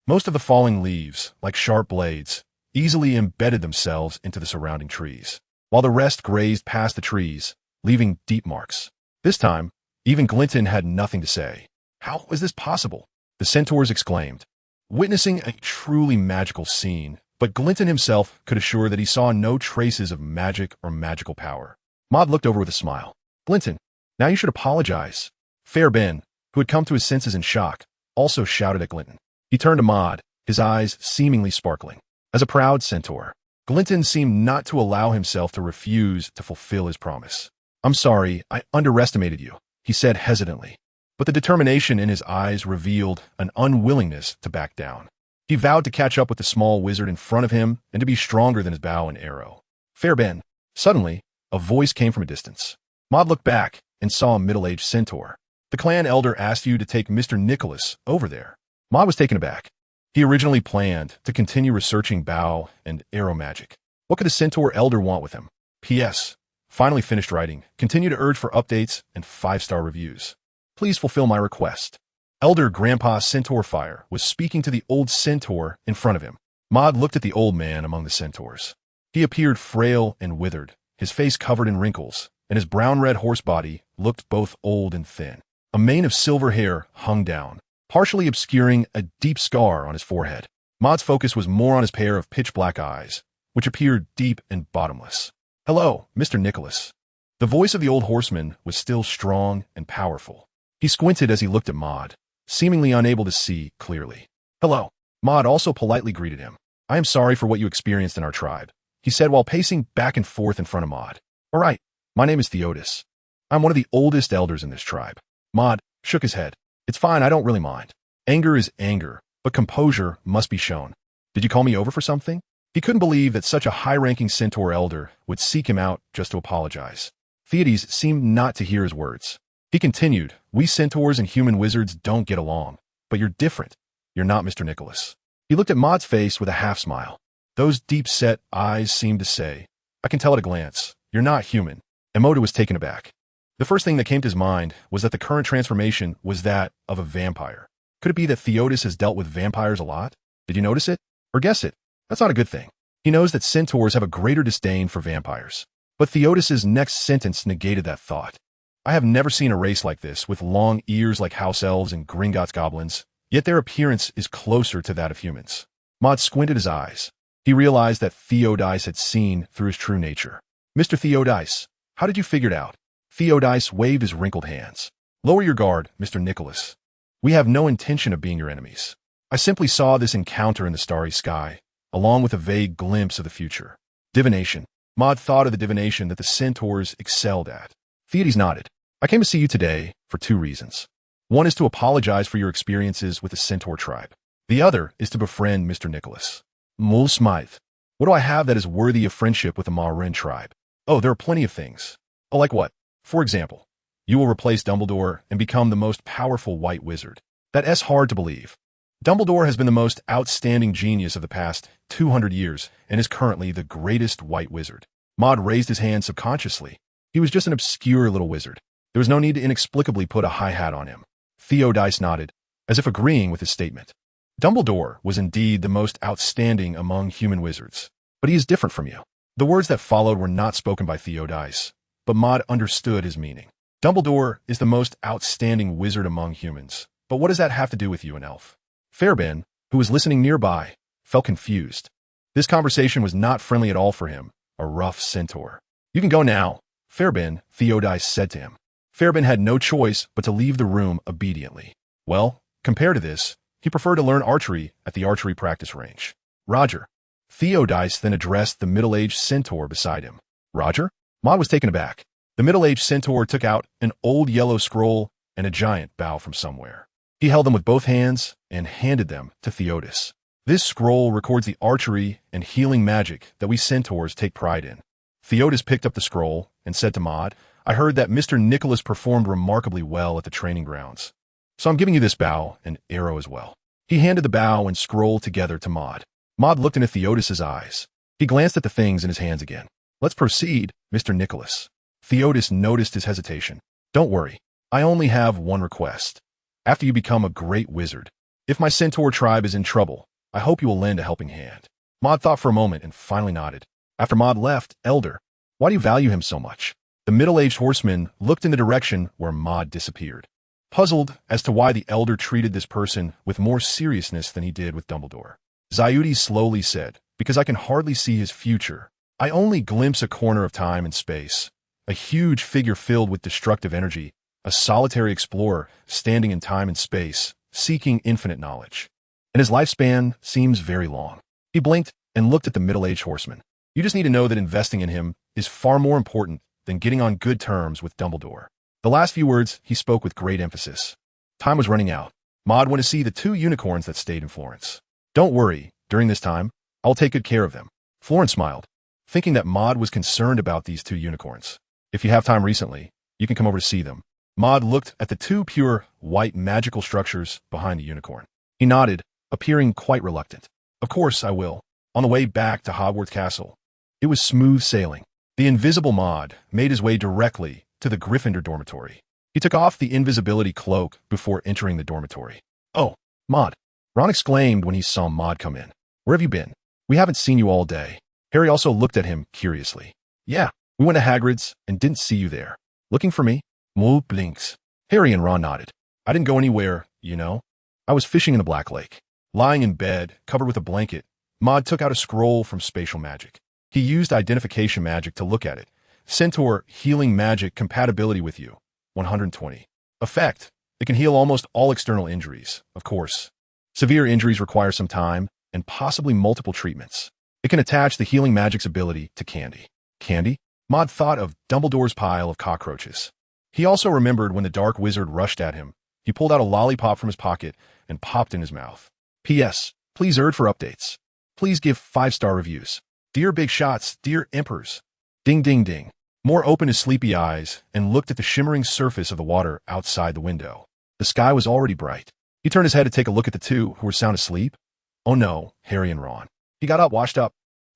Most of the falling leaves, like sharp blades, easily embedded themselves into the surrounding trees, while the rest grazed past the trees, leaving deep marks. This time, even Glinton had nothing to say. How was this possible? The centaurs exclaimed, witnessing a truly magical scene, but Glinton himself could assure that he saw no traces of magic or magical power. Maud looked over with a smile. Glinton, now you should apologize. Fair Ben, who had come to his senses in shock, also shouted at Glinton. He turned to Maud, his eyes seemingly sparkling. As a proud centaur, Glinton seemed not to allow himself to refuse to fulfill his promise. I'm sorry, I underestimated you, he said hesitantly. But the determination in his eyes revealed an unwillingness to back down. He vowed to catch up with the small wizard in front of him and to be stronger than his bow and arrow. Fair Ben. Suddenly, a voice came from a distance. Maud looked back and saw a middle-aged centaur. The clan elder asked you to take Mr. Nicholas over there. Maud was taken aback. He originally planned to continue researching bow and arrow magic. What could the centaur elder want with him? P.S. Finally finished writing. Continue to urge for updates and 5-star reviews. Please fulfill my request. Elder Grandpa Centaur Fire was speaking to the old centaur in front of him. Maud looked at the old man among the centaurs. He appeared frail and withered, his face covered in wrinkles, and his brown-red horse body looked both old and thin. A mane of silver hair hung down, partially obscuring a deep scar on his forehead. Maud's focus was more on his pair of pitch-black eyes, which appeared deep and bottomless. Hello, Mr. Nicholas. The voice of the old horseman was still strong and powerful. He squinted as he looked at Maud, seemingly unable to see clearly. Hello. Maud also politely greeted him. I am sorry for what you experienced in our tribe, he said while pacing back and forth in front of Maud. All right, my name is Theotis. I'm one of the oldest elders in this tribe. Maud shook his head. It's fine, I don't really mind. Anger is anger, but composure must be shown. Did you call me over for something? He couldn't believe that such a high-ranking centaur elder would seek him out just to apologize. Theotis seemed not to hear his words. He continued, we centaurs and human wizards don't get along, but you're different. You're not Mr. Nicholas. He looked at Maud's face with a half-smile. Those deep-set eyes seemed to say, I can tell at a glance, you're not human. Emoda was taken aback. The first thing that came to his mind was that the current transformation was that of a vampire. Could it be that Theotis has dealt with vampires a lot? Did you notice it? Or guess it? That's not a good thing. He knows that centaurs have a greater disdain for vampires. But Theotis's next sentence negated that thought. I have never seen a race like this, with long ears like house elves and Gringotts goblins, yet their appearance is closer to that of humans. Maud squinted his eyes. He realized that Theodice had seen through his true nature. Mr. Theodice, how did you figure it out? Theodice waved his wrinkled hands. Lower your guard, Mr. Nicholas. We have no intention of being your enemies. I simply saw this encounter in the starry sky, along with a vague glimpse of the future. Divination. Maud thought of the divination that the centaurs excelled at. Theodes nodded. I came to see you today for two reasons. One is to apologize for your experiences with the centaur tribe. The other is to befriend Mr. Nicholas. Mul Smythe. What do I have that is worthy of friendship with the Marin tribe? Oh, there are plenty of things. Oh, like what? For example, you will replace Dumbledore and become the most powerful white wizard. That's hard to believe. Dumbledore has been the most outstanding genius of the past 200 years and is currently the greatest white wizard. Maud raised his hand subconsciously. He was just an obscure little wizard. There was no need to inexplicably put a high hat on him. Theodice nodded, as if agreeing with his statement. Dumbledore was indeed the most outstanding among human wizards, but he is different from you. The words that followed were not spoken by Theodice, but Maud understood his meaning. Dumbledore is the most outstanding wizard among humans, but what does that have to do with you, an elf? Fairbairn, who was listening nearby, felt confused. This conversation was not friendly at all for him, a rough centaur. You can go now, Fairbairn, Theodice said to him. Fairbairn had no choice but to leave the room obediently. Well, compared to this, he preferred to learn archery at the archery practice range. Roger. Theodice then addressed the middle-aged centaur beside him. Roger? Maud was taken aback. The middle-aged centaur took out an old yellow scroll and a giant bow from somewhere. He held them with both hands and handed them to Theodice. This scroll records the archery and healing magic that we centaurs take pride in. Theodice picked up the scroll and said to Maud, I heard that Mr. Nicholas performed remarkably well at the training grounds. So I'm giving you this bow and arrow as well. He handed the bow and scroll together to Maud. Maud looked into Theodice's eyes. He glanced at the things in his hands again. Let's proceed, Mr. Nicholas. Theodice noticed his hesitation. Don't worry. I only have one request. After you become a great wizard, if my centaur tribe is in trouble, I hope you will lend a helping hand. Maud thought for a moment and finally nodded. After Maud left, Elder, why do you value him so much? The middle-aged horseman looked in the direction where Maud disappeared, puzzled as to why the Elder treated this person with more seriousness than he did with Dumbledore. Zayudi slowly said, because I can hardly see his future. I only glimpse a corner of time and space, a huge figure filled with destructive energy, a solitary explorer standing in time and space, seeking infinite knowledge. And his lifespan seems very long. He blinked and looked at the middle-aged horseman. You just need to know that investing in him is far more important than getting on good terms with Dumbledore. The last few words he spoke with great emphasis. Time was running out. Maud went to see the 2 unicorns that stayed in Florence. Don't worry, during this time, I'll take good care of them. Florence smiled, thinking that Maud was concerned about these 2 unicorns. If you have time recently, you can come over to see them. Maud looked at the 2 pure, white magical structures behind the unicorn. He nodded, appearing quite reluctant. Of course I will. On the way back to Hogwarts Castle, it was smooth sailing. The invisible Maud made his way directly to the Gryffindor dormitory. He took off the invisibility cloak before entering the dormitory. Oh, Maud. Ron exclaimed when he saw Maud come in. Where have you been? We haven't seen you all day. Harry also looked at him curiously. Yeah, we went to Hagrid's and didn't see you there. Looking for me? Mul blinks. Harry and Ron nodded. I didn't go anywhere, you know. I was fishing in the Black Lake. Lying in bed, covered with a blanket, Maud took out a scroll from spatial magic. He used identification magic to look at it. Centaur healing magic compatibility with you. 120. Effect. It can heal almost all external injuries, of course. Severe injuries require some time and possibly multiple treatments. It can attach the healing magic's ability to candy. Candy? Maud thought of Dumbledore's pile of cockroaches. He also remembered when the dark wizard rushed at him. He pulled out a lollipop from his pocket and popped in his mouth. P.S. Please urge for updates. Please give 5-star reviews. Dear Big Shots, dear Emperors. Ding ding ding. Moore opened his sleepy eyes and looked at the shimmering surface of the water outside the window. The sky was already bright. He turned his head to take a look at the 2 who were sound asleep. Oh no, Harry and Ron. He got up, washed up,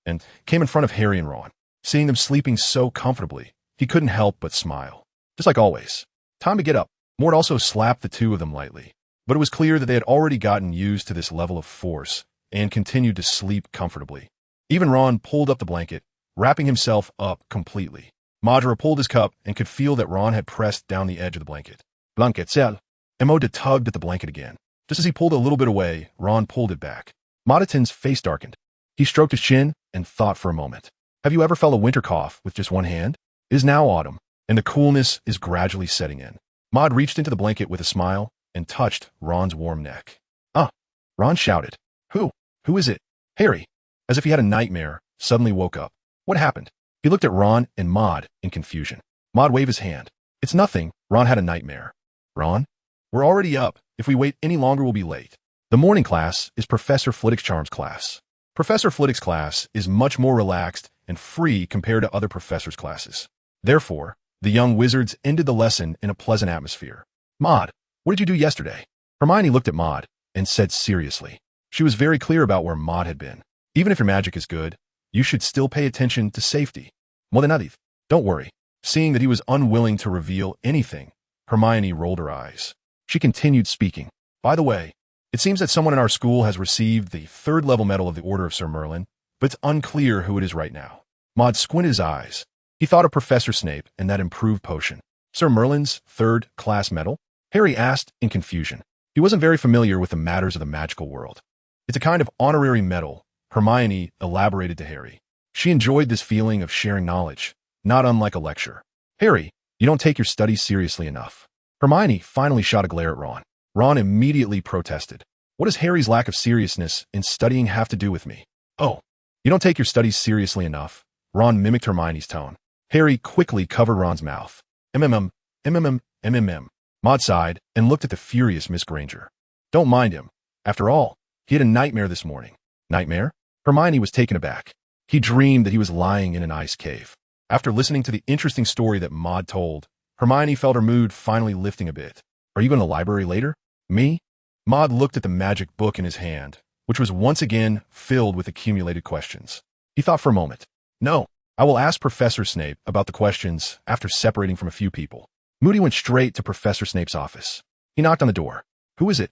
and came in front of Harry and Ron. Seeing them sleeping so comfortably, he couldn't help but smile. Just like always. Time to get up. Mort also slapped the 2 of them lightly, but it was clear that they had already gotten used to this level of force and continued to sleep comfortably. Even Ron pulled up the blanket, wrapping himself up completely. Madra pulled his cup and could feel that Ron had pressed down the edge of the blanket. Blanketzel. Emoda tugged at the blanket again. Just as he pulled a little bit away, Ron pulled it back. Moditon's face darkened. He stroked his chin and thought for a moment. Have you ever felt a winter cough with just one hand? It is now autumn, and the coolness is gradually setting in. Maud reached into the blanket with a smile and touched Ron's warm neck. Ah! Ron shouted. Who? Who is it? Harry, as if he had a nightmare, suddenly woke up. What happened? He looked at Ron and Maud in confusion. Maud waved his hand. It's nothing. Ron had a nightmare. Ron? We're already up. If we wait any longer, we'll be late. The morning class is Professor Flitwick's Charms class. Professor Flitwick's class is much more relaxed and free compared to other professors' classes. Therefore, the young wizards ended the lesson in a pleasant atmosphere. Maud, what did you do yesterday? Hermione looked at Maud and said seriously. She was very clear about where Maud had been. Even if your magic is good, you should still pay attention to safety. Modenadith, don't worry. Seeing that he was unwilling to reveal anything, Hermione rolled her eyes. She continued speaking. By the way, it seems that someone in our school has received the 3rd level medal of the Order of Sir Merlin, but it's unclear who it is right now. Maud squinted his eyes. He thought of Professor Snape and that improved potion. Sir Merlin's 3rd class medal? Harry asked in confusion. He wasn't very familiar with the matters of the magical world. It's a kind of honorary medal, Hermione elaborated to Harry. She enjoyed this feeling of sharing knowledge, not unlike a lecture. Harry, you don't take your studies seriously enough. Hermione finally shot a glare at Ron. Ron immediately protested. What does Harry's lack of seriousness in studying have to do with me? Oh, you don't take your studies seriously enough. Ron mimicked Hermione's tone. Harry quickly covered Ron's mouth. MMM. Maud sighed and looked at the furious Miss Granger. Don't mind him. After all, he had a nightmare this morning. Nightmare? Hermione was taken aback. He dreamed that he was lying in an ice cave. After listening to the interesting story that Maud told, Hermione felt her mood finally lifting a bit. Are you going to the library later? Me? Maud looked at the magic book in his hand, which was once again filled with accumulated questions. He thought for a moment. No, I will ask Professor Snape about the questions after separating from a few people. Moody went straight to Professor Snape's office. He knocked on the door. Who is it?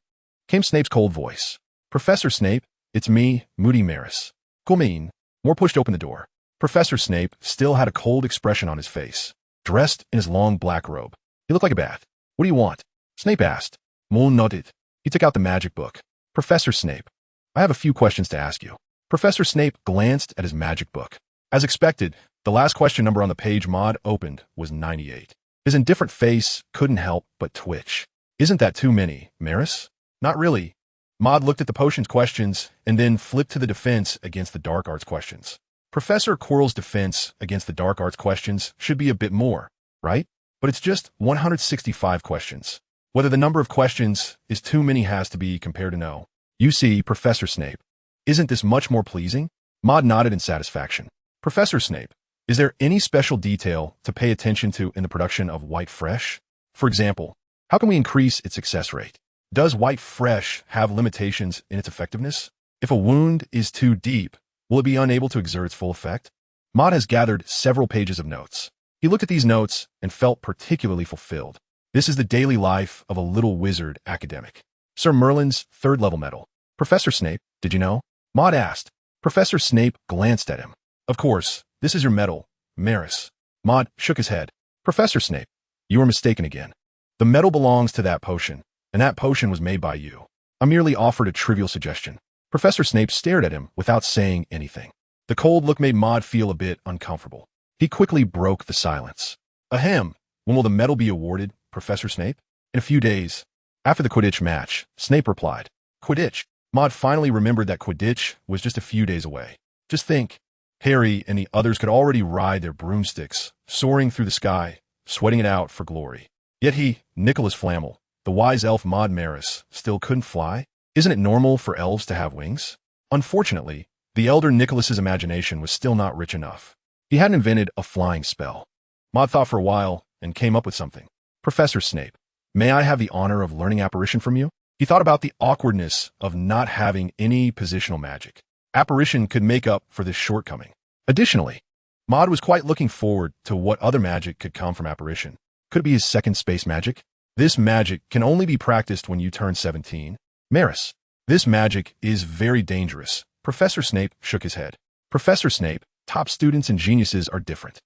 Came Snape's cold voice. Professor Snape, it's me, Moody Maris. Come in. Moore pushed open the door. Professor Snape still had a cold expression on his face, dressed in his long black robe. He looked like a bat. What do you want? Snape asked. Moore nodded. He took out the magic book. Professor Snape, I have a few questions to ask you. Professor Snape glanced at his magic book. As expected, the last question number on the page Maud opened was 98. His indifferent face couldn't help but twitch. Isn't that too many, Maris? Not really. Maud looked at the potions questions and then flipped to the defense against the dark arts questions. Professor Quirrell's defense against the dark arts questions should be a bit more, right? But it's just 165 questions. Whether the number of questions is too many has to be compared to no. You see, Professor Snape, isn't this much more pleasing? Maud nodded in satisfaction. Professor Snape, is there any special detail to pay attention to in the production of White Fresh? For example, how can we increase its success rate? Does White Fresh have limitations in its effectiveness? If a wound is too deep, will it be unable to exert its full effect? Maud has gathered several pages of notes. He looked at these notes and felt particularly fulfilled. This is the daily life of a little wizard academic. Sir Merlin's 3rd level medal. Professor Snape, did you know? Maud asked. Professor Snape glanced at him. Of course, this is your medal, Maris. Maud shook his head. Professor Snape, you are mistaken again. The medal belongs to that potion, and that potion was made by you. I merely offered a trivial suggestion. Professor Snape stared at him without saying anything. The cold look made Maud feel a bit uncomfortable. He quickly broke the silence. Ahem, when will the medal be awarded, Professor Snape? In a few days. After the Quidditch match, Snape replied. Quidditch. Maud finally remembered that Quidditch was just a few days away. Just think, Harry and the others could already ride their broomsticks, soaring through the sky, sweating it out for glory. Yet he, Nicholas Flamel, the wise elf Maud Maris, still couldn't fly? Isn't it normal for elves to have wings? Unfortunately, the elder Nicholas's imagination was still not rich enough. He hadn't invented a flying spell. Maud thought for a while and came up with something. Professor Snape, may I have the honor of learning apparition from you? He thought about the awkwardness of not having any positional magic. Apparition could make up for this shortcoming. Additionally, Maud was quite looking forward to what other magic could come from apparition. Could it be his second space magic? This magic can only be practiced when you turn 17. Maris, this magic is very dangerous. Professor Snape shook his head. Professor Snape, top students and geniuses are different.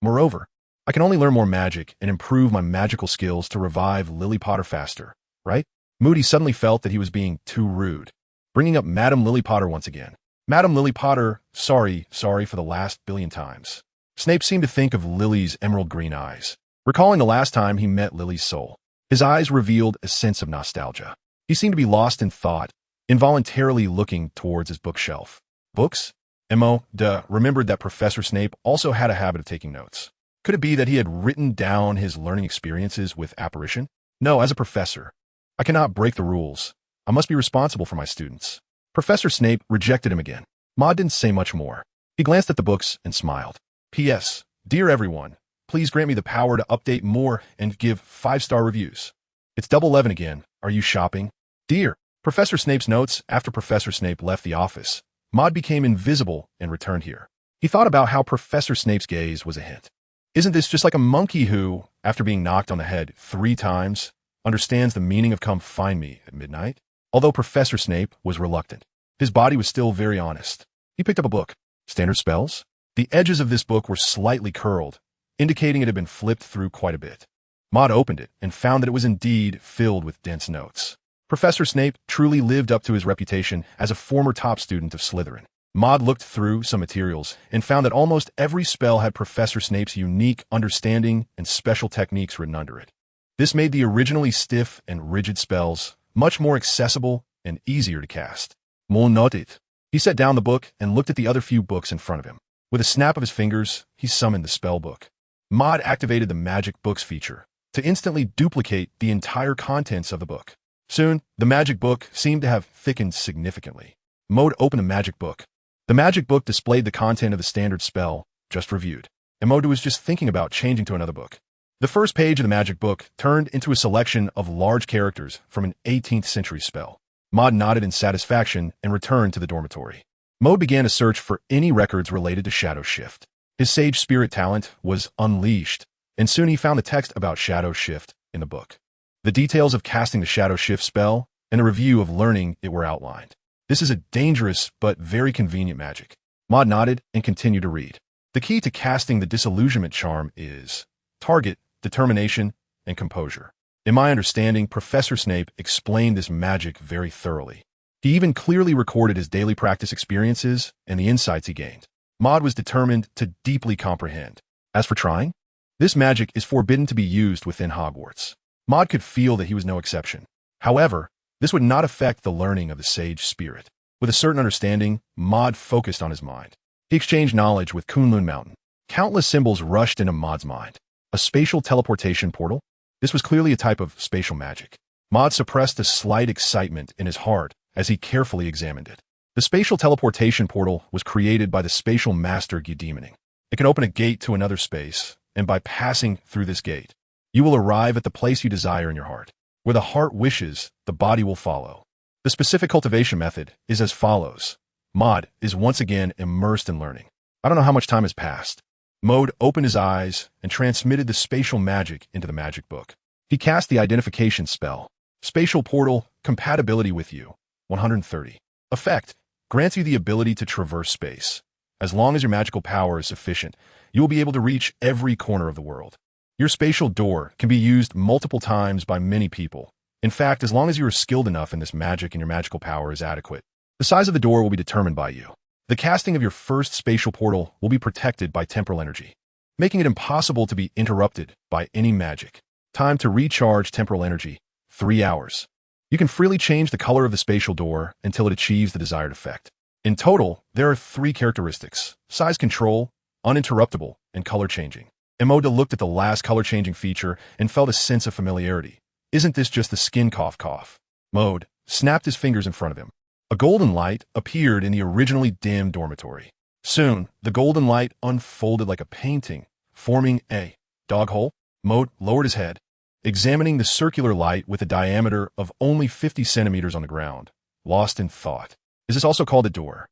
Moreover, I can only learn more magic and improve my magical skills to revive Lily Potter faster, right? Moody suddenly felt that he was being too rude, bringing up Madame Lily Potter once again. Madame Lily Potter, sorry for the last billion times. Snape seemed to think of Lily's emerald green eyes, recalling the last time he met Lily's soul. His eyes revealed a sense of nostalgia. He seemed to be lost in thought, involuntarily looking towards his bookshelf. Books? Remembered that Professor Snape also had a habit of taking notes. Could it be that he had written down his learning experiences with apparition? No, as a professor, I cannot break the rules. I must be responsible for my students. Professor Snape rejected him again. Maud didn't say much more. He glanced at the books and smiled. P.S. Dear everyone, please grant me the power to update more and give 5-star reviews. It's Double 11 again. Are you shopping? Dear Professor Snape's notes. After Professor Snape left the office, Maud became invisible and returned here. He thought about how Professor Snape's gaze was a hint. Isn't this just like a monkey who, after being knocked on the head 3 times, understands the meaning of come find me at midnight? Although Professor Snape was reluctant, his body was still very honest. He picked up a book. Standard spells? The edges of this book were slightly curled, indicating it had been flipped through quite a bit. Maud opened it and found that it was indeed filled with dense notes. Professor Snape truly lived up to his reputation as a former top student of Slytherin. Maud looked through some materials and found that almost every spell had Professor Snape's unique understanding and special techniques written under it. This made the originally stiff and rigid spells much more accessible and easier to cast. More noted. He set down the book and looked at the other few books in front of him. With a snap of his fingers, he summoned the spell book. Maud activated the Magic Books feature to instantly duplicate the entire contents of the book. Soon, the magic book seemed to have thickened significantly. Maud opened the magic book. The magic book displayed the content of the standard spell just reviewed, and Maud was just thinking about changing to another book. The first page of the magic book turned into a selection of large characters from an 18th century spell. Maud nodded in satisfaction and returned to the dormitory. Maud began a search for any records related to Shadow Shift. His sage spirit talent was unleashed, and soon he found the text about Shadow Shift in the book. The details of casting the Shadow Shift spell and a review of learning it were outlined. This is a dangerous but very convenient magic. Maud nodded and continued to read. The key to casting the disillusionment charm is target, determination, and composure. In my understanding, Professor Snape explained this magic very thoroughly. He even clearly recorded his daily practice experiences and the insights he gained. Maud was determined to deeply comprehend. As for trying, this magic is forbidden to be used within Hogwarts. Maud could feel that he was no exception. However, this would not affect the learning of the sage spirit. With a certain understanding, Maud focused on his mind. He exchanged knowledge with Kunlun Mountain. Countless symbols rushed into Maud's mind. A spatial teleportation portal? This was clearly a type of spatial magic. Maud suppressed a slight excitement in his heart as he carefully examined it. The spatial teleportation portal was created by the spatial master Eudemoning. It can open a gate to another space, and by passing through this gate, you will arrive at the place you desire in your heart. Where the heart wishes, the body will follow. The specific cultivation method is as follows. Maud is once again immersed in learning. I don't know how much time has passed. Maud opened his eyes and transmitted the spatial magic into the magic book. He cast the identification spell. Spatial portal, compatibility with you. 130. Effect, grants you the ability to traverse space. As long as your magical power is sufficient, you will be able to reach every corner of the world. Your spatial door can be used multiple times by many people. In fact, as long as you are skilled enough in this magic and your magical power is adequate, the size of the door will be determined by you. The casting of your first spatial portal will be protected by temporal energy, making it impossible to be interrupted by any magic. Time to recharge temporal energy, 3 hours. You can freely change the color of the spatial door until it achieves the desired effect. In total, there are 3 characteristics: size control, uninterruptible, and color changing. Emoda looked at the last color-changing feature and felt a sense of familiarity. Isn't this just the skin cough? Maud snapped his fingers in front of him. A golden light appeared in the originally dim dormitory. Soon, the golden light unfolded like a painting, forming a dog hole. Maud lowered his head, examining the circular light with a diameter of only 50 centimeters on the ground, lost in thought. Is this also called a door?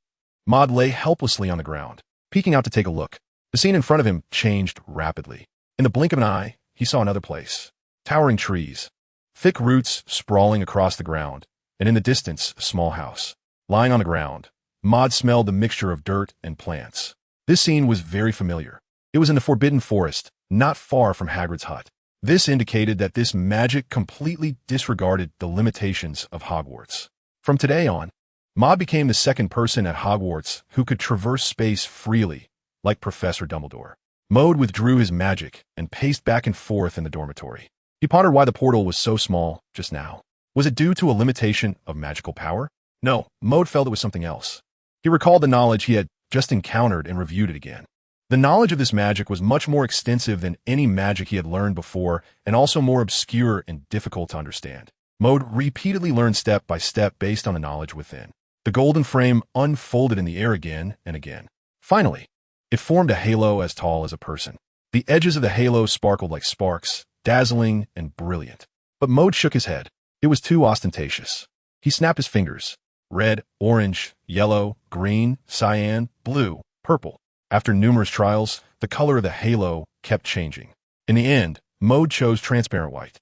Maud lay helplessly on the ground, peeking out to take a look. The scene in front of him changed rapidly. In the blink of an eye, he saw another place. Towering trees, thick roots sprawling across the ground, and in the distance, a small house. Lying on the ground, Maud smelled the mixture of dirt and plants. This scene was very familiar. It was in the Forbidden Forest, not far from Hagrid's hut. This indicated that this magic completely disregarded the limitations of Hogwarts. From today on, Maud became the second person at Hogwarts who could traverse space freely, like Professor Dumbledore. Maud withdrew his magic and paced back and forth in the dormitory. He pondered why the portal was so small just now. Was it due to a limitation of magical power? No, Maud felt it was something else. He recalled the knowledge he had just encountered and reviewed it again. The knowledge of this magic was much more extensive than any magic he had learned before, and also more obscure and difficult to understand. Maud repeatedly learned step by step based on the knowledge within. The golden frame unfolded in the air again and again. Finally, it formed a halo as tall as a person. The edges of the halo sparkled like sparks, dazzling and brilliant. But Maud shook his head. It was too ostentatious. He snapped his fingers. Red, orange, yellow, green, cyan, blue, purple. After numerous trials, the color of the halo kept changing. In the end, Maud chose transparent white.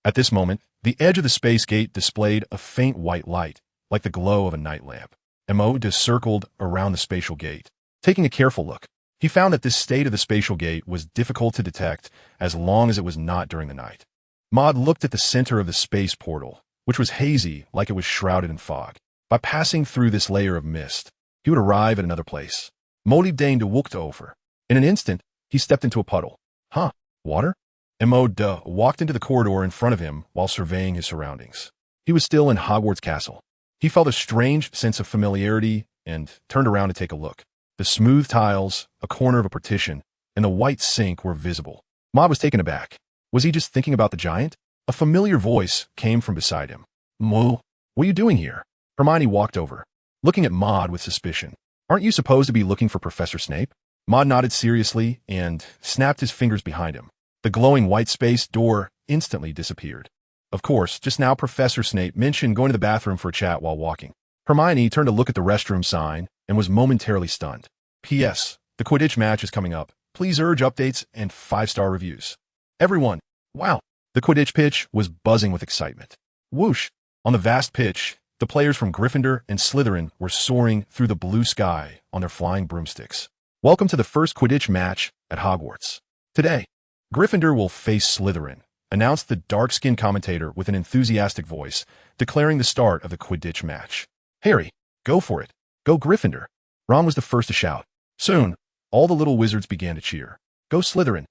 At this moment, the edge of the space gate displayed a faint white light, like the glow of a night lamp. And Maud circled around the spatial gate. Taking a careful look, he found that this state of the spatial gate was difficult to detect as long as it was not during the night. Maud looked at the center of the space portal, which was hazy like it was shrouded in fog. By passing through this layer of mist, he would arrive at another place. Maud deigned to walk over. In an instant, he stepped into a puddle. Huh, water? And Maud walked into the corridor in front of him while surveying his surroundings. He was still in Hogwarts Castle. He felt a strange sense of familiarity and turned around to take a look. The smooth tiles, a corner of a partition, and the white sink were visible. Maud was taken aback. Was he just thinking about the giant? A familiar voice came from beside him. Maud, what are you doing here? Hermione walked over, looking at Maud with suspicion. Aren't you supposed to be looking for Professor Snape? Maud nodded seriously and snapped his fingers behind him. The glowing white space door instantly disappeared. Of course, just now Professor Snape mentioned going to the bathroom for a chat while walking. Hermione turned to look at the restroom sign and was momentarily stunned. P.S. The Quidditch match is coming up. Please urge updates and 5-star reviews. Everyone, wow! The Quidditch pitch was buzzing with excitement. Whoosh! On the vast pitch, the players from Gryffindor and Slytherin were soaring through the blue sky on their flying broomsticks. Welcome to the first Quidditch match at Hogwarts. Today, Gryffindor will face Slytherin, announced the dark-skinned commentator with an enthusiastic voice, declaring the start of the Quidditch match. Harry, go for it. Go Gryffindor. Ron was the first to shout. Soon, all the little wizards began to cheer. Go Slytherin.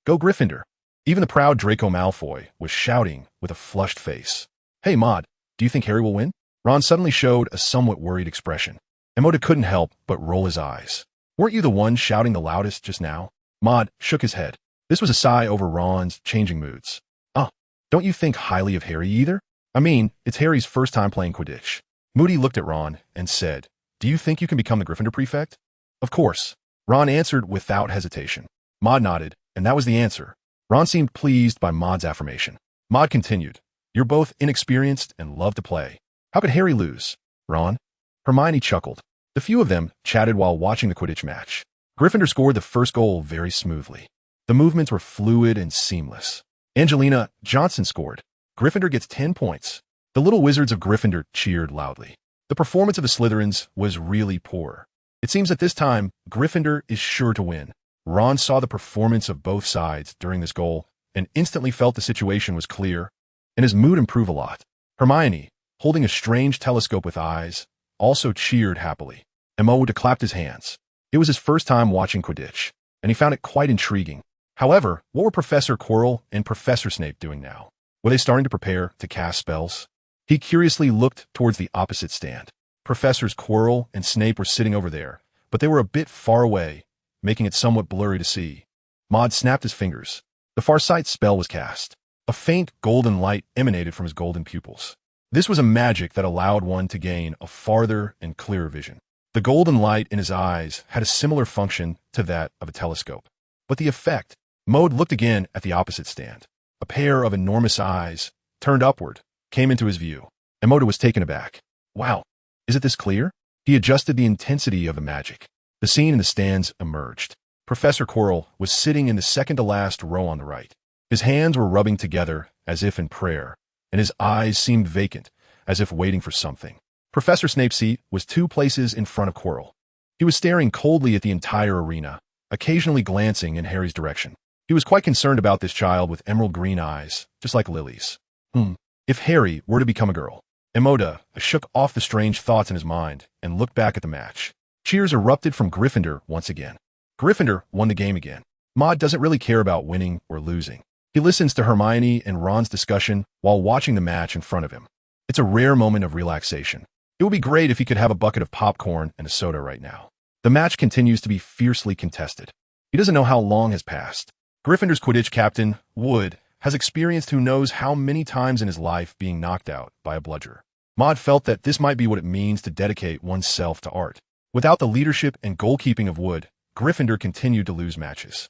Go Gryffindor. Even the proud Draco Malfoy was shouting with a flushed face. Hey Maud, do you think Harry will win? Ron suddenly showed a somewhat worried expression. Maud couldn't help but roll his eyes. Weren't you the one shouting the loudest just now? Maud shook his head. This was a sigh over Ron's changing moods. Oh, don't you think highly of Harry either? I mean, it's Harry's first time playing Quidditch. Moody looked at Ron and said, Do you think you can become the Gryffindor prefect? Of course. Ron answered without hesitation. Maud nodded, and that was the answer. Ron seemed pleased by Maud's affirmation. Maud continued, You're both inexperienced and love to play. How could Harry lose? Ron? Hermione chuckled. The few of them chatted while watching the Quidditch match. Gryffindor scored the first goal very smoothly. The movements were fluid and seamless. Angelina Johnson scored. Gryffindor gets 10 points. The little wizards of Gryffindor cheered loudly. The performance of the Slytherins was really poor. It seems at this time, Gryffindor is sure to win. Ron saw the performance of both sides during this goal and instantly felt the situation was clear, and his mood improved a lot. Hermione, holding a strange telescope with eyes, also cheered happily. Maud clapped his hands. It was his first time watching Quidditch, and he found it quite intriguing. However, what were Professor Quirrell and Professor Snape doing now? Were they starting to prepare to cast spells? He curiously looked towards the opposite stand. Professors Quirrell and Snape were sitting over there, but they were a bit far away, making it somewhat blurry to see. Maud snapped his fingers. The Farsight spell was cast. A faint golden light emanated from his golden pupils. This was a magic that allowed one to gain a farther and clearer vision. The golden light in his eyes had a similar function to that of a telescope. But the effect, Maud looked again at the opposite stand. A pair of enormous eyes, turned upward, came into his view. Maud was taken aback. Wow, is it this clear? He adjusted the intensity of the magic. The scene in the stands emerged. Professor Quirrell was sitting in the second-to-last row on the right. His hands were rubbing together as if in prayer, and his eyes seemed vacant, as if waiting for something. Professor Snape's seat was 2 places in front of Quirrell. He was staring coldly at the entire arena, occasionally glancing in Harry's direction. He was quite concerned about this child with emerald green eyes, just like Lily's. If Harry were to become a girl. Emoda shook off the strange thoughts in his mind and looked back at the match. Cheers erupted from Gryffindor once again. Gryffindor won the game again. Maud doesn't really care about winning or losing. He listens to Hermione and Ron's discussion while watching the match in front of him. It's a rare moment of relaxation. It would be great if he could have a bucket of popcorn and a soda right now. The match continues to be fiercely contested. He doesn't know how long has passed. Gryffindor's Quidditch captain, Wood, has experienced who knows how many times in his life being knocked out by a bludger. Maud felt that this might be what it means to dedicate oneself to art. Without the leadership and goalkeeping of Wood, Gryffindor continued to lose matches.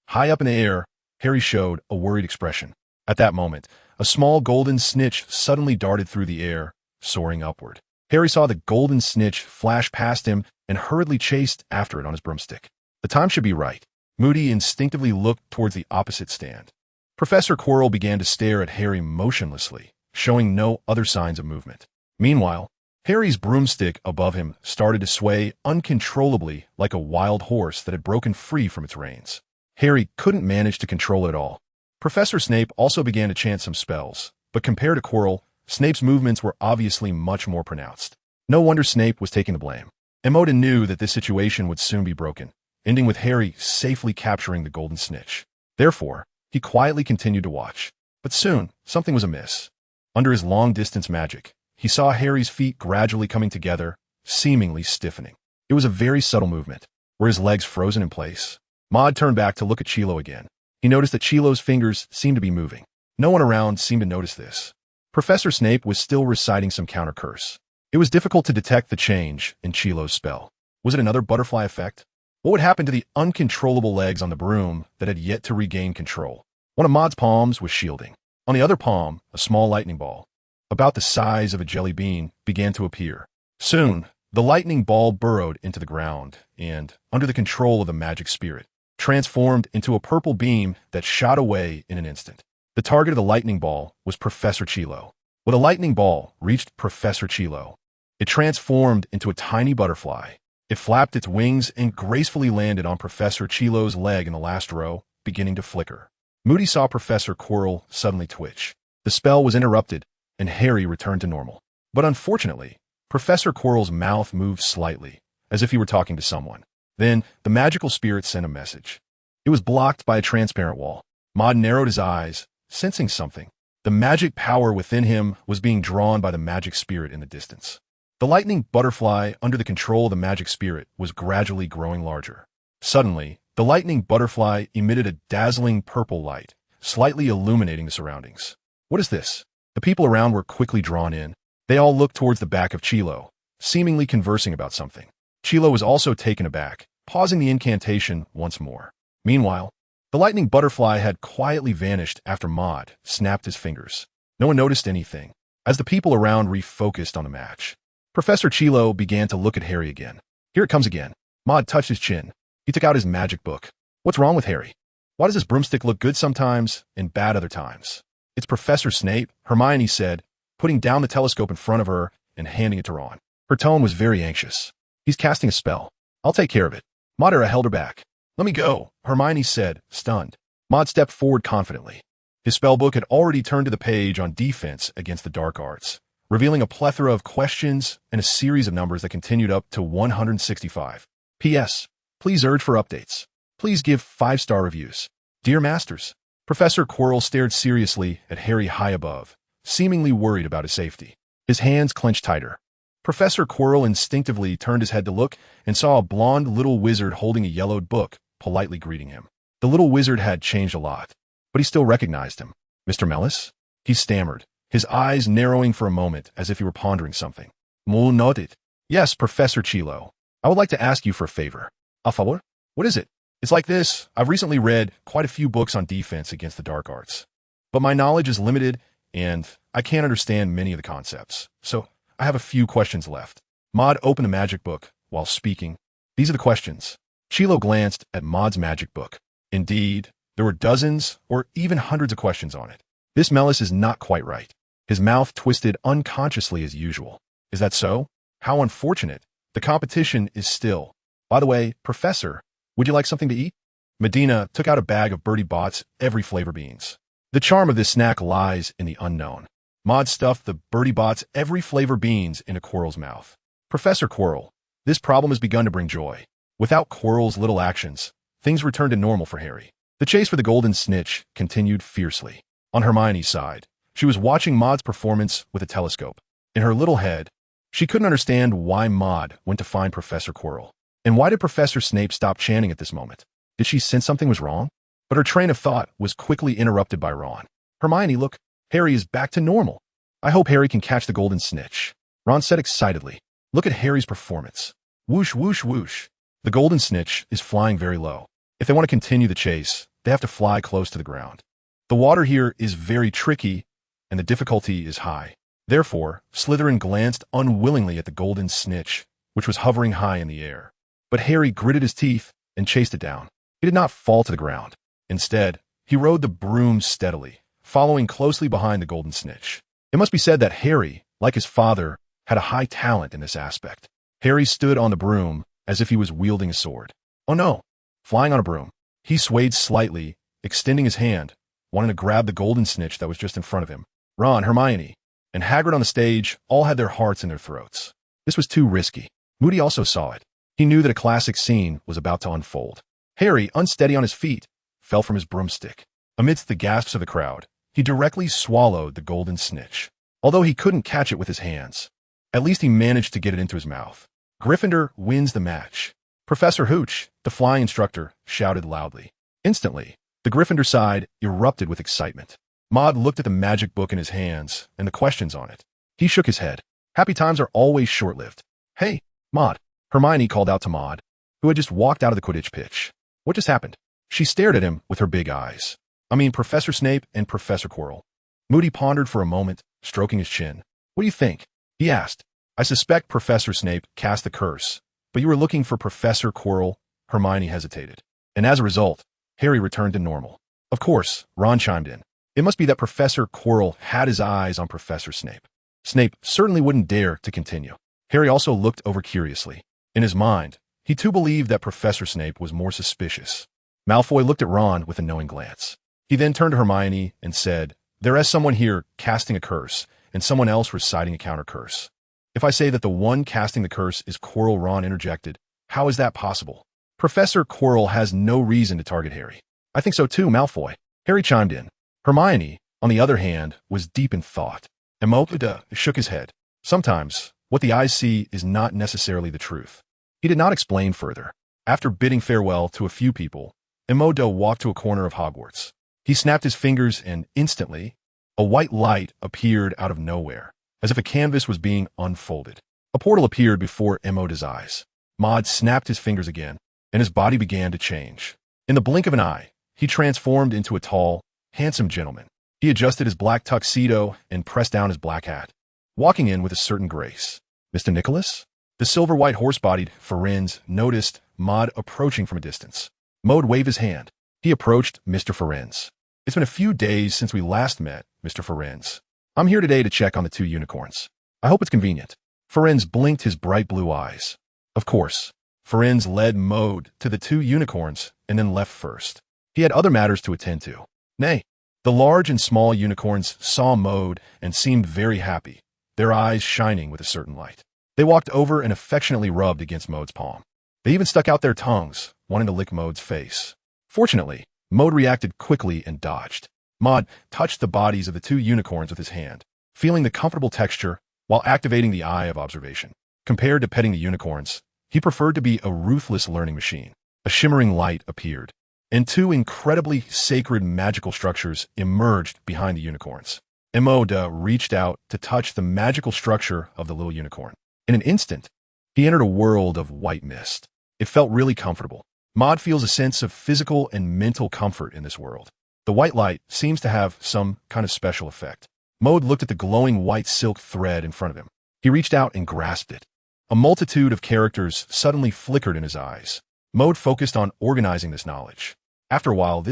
High up in the air, Harry showed a worried expression. At that moment, a small golden snitch suddenly darted through the air, soaring upward. Harry saw the golden snitch flash past him and hurriedly chased after it on his broomstick. The time should be right. Moody instinctively looked towards the opposite stand. Professor Quirrell began to stare at Harry motionlessly, showing no other signs of movement. Meanwhile, Harry's broomstick above him started to sway uncontrollably like a wild horse that had broken free from its reins. Harry couldn't manage to control it all. Professor Snape also began to chant some spells, but compared to Quirrell, Snape's movements were obviously much more pronounced. No wonder Snape was taking the blame. Emoda knew that this situation would soon be broken, ending with Harry safely capturing the golden snitch. Therefore, he quietly continued to watch. But soon, something was amiss. Under his long-distance magic, he saw Harry's feet gradually coming together, seemingly stiffening. It was a very subtle movement. Were his legs frozen in place? Maud turned back to look at Chilo again. He noticed that Chilo's fingers seemed to be moving. No one around seemed to notice this. Professor Snape was still reciting some counter curse. It was difficult to detect the change in Chilo's spell. Was it another butterfly effect? What would happen to the uncontrollable legs on the broom that had yet to regain control? One of Maud's palms was shielding. On the other palm, a small lightning ball, about the size of a jelly bean, began to appear. Soon, the lightning ball burrowed into the ground and, under the control of the magic spirit, transformed into a purple beam that shot away in an instant. The target of the lightning ball was Professor Chilo. When the lightning ball reached Professor Chilo, it transformed into a tiny butterfly. It flapped its wings and gracefully landed on Professor Chilo's leg in the last row, beginning to flicker. Moody saw Professor Quirrell suddenly twitch. The spell was interrupted, and Harry returned to normal. But unfortunately, Professor Quirrell's mouth moved slightly, as if he were talking to someone. Then, the magical spirit sent a message. It was blocked by a transparent wall. Maud narrowed his eyes, sensing something. The magic power within him was being drawn by the magic spirit in the distance. The lightning butterfly, under the control of the magic spirit, was gradually growing larger. Suddenly, the lightning butterfly emitted a dazzling purple light, slightly illuminating the surroundings. What is this? The people around were quickly drawn in. They all looked towards the back of Chilo, seemingly conversing about something. Chilo was also taken aback, pausing the incantation once more. Meanwhile, the lightning butterfly had quietly vanished after Maud snapped his fingers. No one noticed anything, as the people around refocused on the match. Professor Chilo began to look at Harry again. Here it comes again. Maud touched his chin. He took out his magic book. What's wrong with Harry? Why does his broomstick look good sometimes and bad other times? It's Professor Snape, Hermione said, putting down the telescope in front of her and handing it to Ron. Her tone was very anxious. He's casting a spell. I'll take care of it. Maudera held her back. Let me go, Hermione said, stunned. Maud stepped forward confidently. His spellbook had already turned to the page on defense against the dark arts, revealing a plethora of questions and a series of numbers that continued up to 165. P.S. Please urge for updates. Please give 5-star reviews. Dear Masters. Professor Quirrell stared seriously at Harry high above, seemingly worried about his safety. His hands clenched tighter. Professor Quirrell instinctively turned his head to look and saw a blonde little wizard holding a yellowed book, politely greeting him. The little wizard had changed a lot, but he still recognized him. Mr. Mellis? He stammered, his eyes narrowing for a moment as if he were pondering something. Moo nodded. Yes, Professor Chilo. I would like to ask you for a favor. A favor? What is it? It's like this. I've recently read quite a few books on defense against the dark arts, but my knowledge is limited and I can't understand many of the concepts. So I have a few questions left. Maud opened the magic book while speaking. These are the questions. Chilo glanced at Maud's magic book. Indeed, there were dozens or even hundreds of questions on it. This Mellis is not quite right. His mouth twisted unconsciously as usual. Is that so? How unfortunate. The competition is still. By the way, Professor, would you like something to eat? Medina took out a bag of Bertie Bott's every flavor beans. The charm of this snack lies in the unknown. Maud stuffed the Bertie Bott's every flavor beans into Quirrell's mouth. Professor Quirrell, this problem has begun to bring joy. Without Quirrell's little actions, things returned to normal for Harry. The chase for the golden snitch continued fiercely. On Hermione's side, she was watching Maud's performance with a telescope. In her little head, she couldn't understand why Maud went to find Professor Quirrell. And why did Professor Snape stop chanting at this moment? Did she sense something was wrong? But her train of thought was quickly interrupted by Ron. Hermione, look, Harry is back to normal. I hope Harry can catch the golden snitch. Ron said excitedly. Look at Harry's performance. Whoosh, whoosh, whoosh. The golden snitch is flying very low. If they want to continue the chase, they have to fly close to the ground. The water here is very tricky, and the difficulty is high. Therefore, Slytherin glanced unwillingly at the golden snitch, which was hovering high in the air. But Harry gritted his teeth and chased it down. He did not fall to the ground. Instead, he rode the broom steadily, following closely behind the golden snitch. It must be said that Harry, like his father, had a high talent in this aspect. Harry stood on the broom as if he was wielding a sword. Oh no! Flying on a broom, he swayed slightly, extending his hand, wanting to grab the golden snitch that was just in front of him. Ron, Hermione, and Hagrid on the stage all had their hearts in their throats. This was too risky. Moody also saw it. He knew that a classic scene was about to unfold. Harry, unsteady on his feet, fell from his broomstick. Amidst the gasps of the crowd, he directly swallowed the golden snitch. Although he couldn't catch it with his hands, at least he managed to get it into his mouth. Gryffindor wins the match. Professor Hooch, the flying instructor, shouted loudly. Instantly, the Gryffindor side erupted with excitement. Maud looked at the magic book in his hands and the questions on it. He shook his head. Happy times are always short-lived. Hey, Maud, Hermione called out to Maud, who had just walked out of the Quidditch pitch. What just happened? She stared at him with her big eyes. I mean, Professor Snape and Professor Quirrell. Moody pondered for a moment, stroking his chin. What do you think? He asked. I suspect Professor Snape cast the curse, but you were looking for Professor Quirrell. Hermione hesitated. And as a result, Harry returned to normal. Of course, Ron chimed in. It must be that Professor Quirrell had his eyes on Professor Snape. Snape certainly wouldn't dare to continue. Harry also looked over curiously. In his mind, he too believed that Professor Snape was more suspicious. Malfoy looked at Ron with a knowing glance. He then turned to Hermione and said, There is someone here casting a curse, and someone else reciting a counter curse. If I say that the one casting the curse is Quirrell, Ron interjected, how is that possible? Professor Quirrell has no reason to target Harry. I think so too, Malfoy. Harry chimed in. Hermione, on the other hand, was deep in thought. Emoda shook his head. Sometimes, what the eyes see is not necessarily the truth. He did not explain further. After bidding farewell to a few people, Emoda walked to a corner of Hogwarts. He snapped his fingers and instantly, a white light appeared out of nowhere, as if a canvas was being unfolded. A portal appeared before Emoda's eyes. Maud snapped his fingers again, and his body began to change. In the blink of an eye, he transformed into a tall, handsome gentleman. He adjusted his black tuxedo and pressed down his black hat, walking in with a certain grace. Mr. Nicholas? The silver-white horse-bodied Firenze noticed Maud approaching from a distance. Maud waved his hand. He approached Mr. Firenze. It's been a few days since we last met, Mr. Firenze. I'm here today to check on the 2 unicorns. I hope it's convenient. Firenze blinked his bright blue eyes. Of course. Firenze led Maud to the 2 unicorns and then left first. He had other matters to attend to. Nay, the large and small unicorns saw Maud and seemed very happy, their eyes shining with a certain light. They walked over and affectionately rubbed against Maud's palm. They even stuck out their tongues, wanting to lick Maud's face. Fortunately, Maud reacted quickly and dodged. Maud touched the bodies of the 2 unicorns with his hand, feeling the comfortable texture while activating the eye of observation. Compared to petting the unicorns, he preferred to be a ruthless learning machine. A shimmering light appeared, and 2 incredibly sacred magical structures emerged behind the unicorns. Emoda reached out to touch the magical structure of the little unicorn. In an instant, he entered a world of white mist. It felt really comfortable. Maud feels a sense of physical and mental comfort in this world. The white light seems to have some kind of special effect. Maud looked at the glowing white silk thread in front of him. He reached out and grasped it. A multitude of characters suddenly flickered in his eyes. Maud focused on organizing this knowledge. After a while,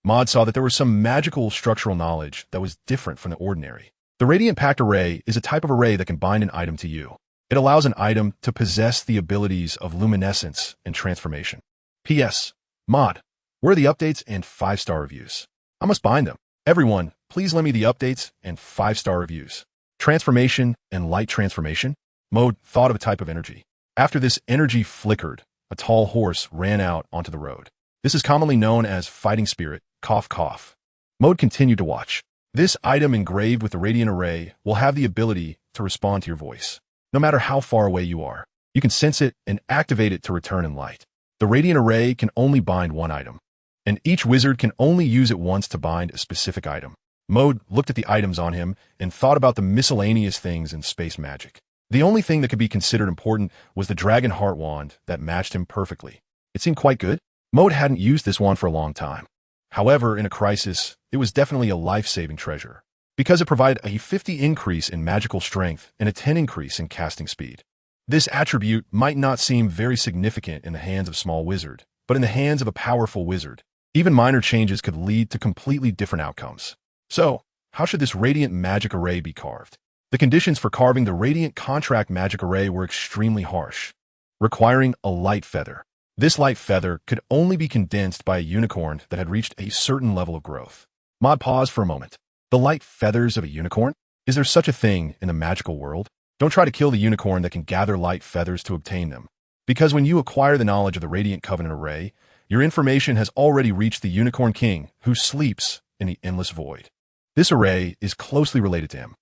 Maud saw that there was some magical structural knowledge that was different from the ordinary. The Radiant Pact Array is a type of array that can bind an item to you. It allows an item to possess the abilities of luminescence and transformation. P.S. Maud, Where are the updates and 5-star reviews? I must bind them. Everyone, please lend me the updates and 5-star reviews. Transformation and light transformation? Mode, thought of a type of energy. After this energy flickered, a tall horse ran out onto the road. This is commonly known as fighting spirit, cough cough. Mode continued to watch. This item engraved with the radiant array will have the ability to respond to your voice. No matter how far away you are, you can sense it and activate it to return in light. The radiant array can only bind one item, and each wizard can only use it once to bind a specific item. Mode looked at the items on him and thought about the miscellaneous things in space magic. The only thing that could be considered important was the dragon heart wand that matched him perfectly. It seemed quite good. Mode hadn't used this wand for a long time. However, in a crisis, it was definitely a life-saving treasure, because it provided a 50 increase in magical strength and a 10 increase in casting speed. This attribute might not seem very significant in the hands of a small wizard, but in the hands of a powerful wizard, even minor changes could lead to completely different outcomes. So, how should this radiant magic array be carved? The conditions for carving the radiant contract magic array were extremely harsh, requiring a light feather. This light feather could only be condensed by a unicorn that had reached a certain level of growth. Mod paused for a moment. The light feathers of a unicorn? Is there such a thing in the magical world? Don't try to kill the unicorn that can gather light feathers to obtain them, because when you acquire the knowledge of the Radiant Covenant array, your information has already reached the Unicorn King, who sleeps in the endless void. This array is closely related to him.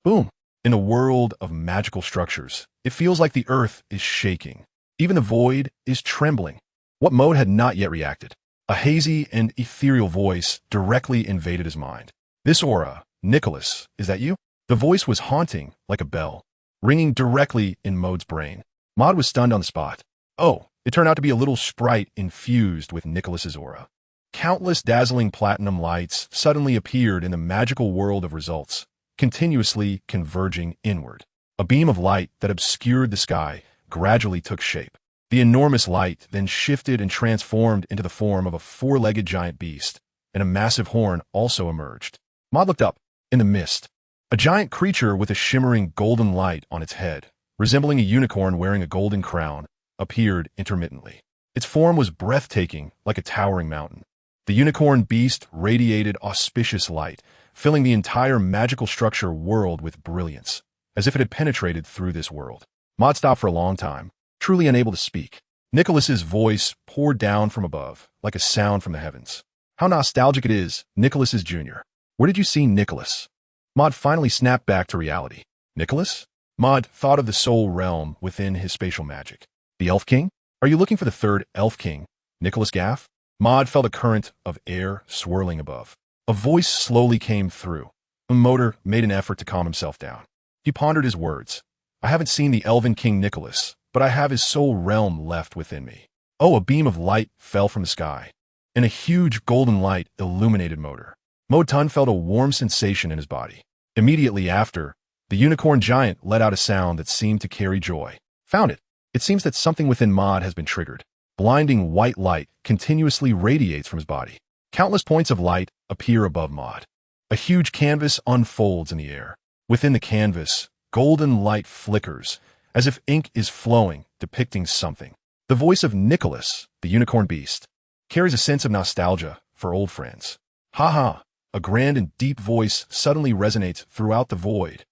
Boom. In a world of magical structures, it feels like the earth is shaking. Even the void is trembling. What Mode had not yet reacted. A hazy and ethereal voice directly invaded his mind. This aura, Nicholas, is that you? The voice was haunting like a bell, ringing directly in Mode's brain. Mod was stunned on the spot. Oh, it turned out to be a little sprite infused with Nicholas's aura. Countless dazzling platinum lights suddenly appeared in the magical world of results, continuously converging inward. A beam of light that obscured the sky gradually took shape. The enormous light then shifted and transformed into the form of a 4-legged giant beast, and a massive horn also emerged. Mod looked up. In the mist, a giant creature with a shimmering golden light on its head, resembling a unicorn wearing a golden crown, appeared intermittently. Its form was breathtaking, like a towering mountain. The unicorn beast radiated auspicious light, filling the entire magical structure world with brilliance, as if it had penetrated through this world. Mod stopped for a long time, truly unable to speak. Nicholas's voice poured down from above, like a sound from the heavens. How nostalgic it is, Nicholas is Jr. Where did you see Nicholas? Mod finally snapped back to reality. Nicholas? Mod thought of the soul realm within his spatial magic. The Elf King? Are you looking for the third Elf King, Nicholas Gaff? Mod felt a current of air swirling above. A voice slowly came through. Motor made an effort to calm himself down. He pondered his words. I haven't seen the Elven King Nicholas, but I have his soul realm left within me. Oh, a beam of light fell from the sky, and a huge golden light illuminated Motor. Modton felt a warm sensation in his body. Immediately after, the unicorn giant let out a sound that seemed to carry joy. Found it. It seems that something within Mod has been triggered. Blinding white light continuously radiates from his body. Countless points of light appear above Mod. A huge canvas unfolds in the air. Within the canvas, golden light flickers, as if ink is flowing, depicting something. The voice of Nicholas, the unicorn beast, carries a sense of nostalgia for old friends. Ha ha! A grand and deep voice suddenly resonates throughout the void.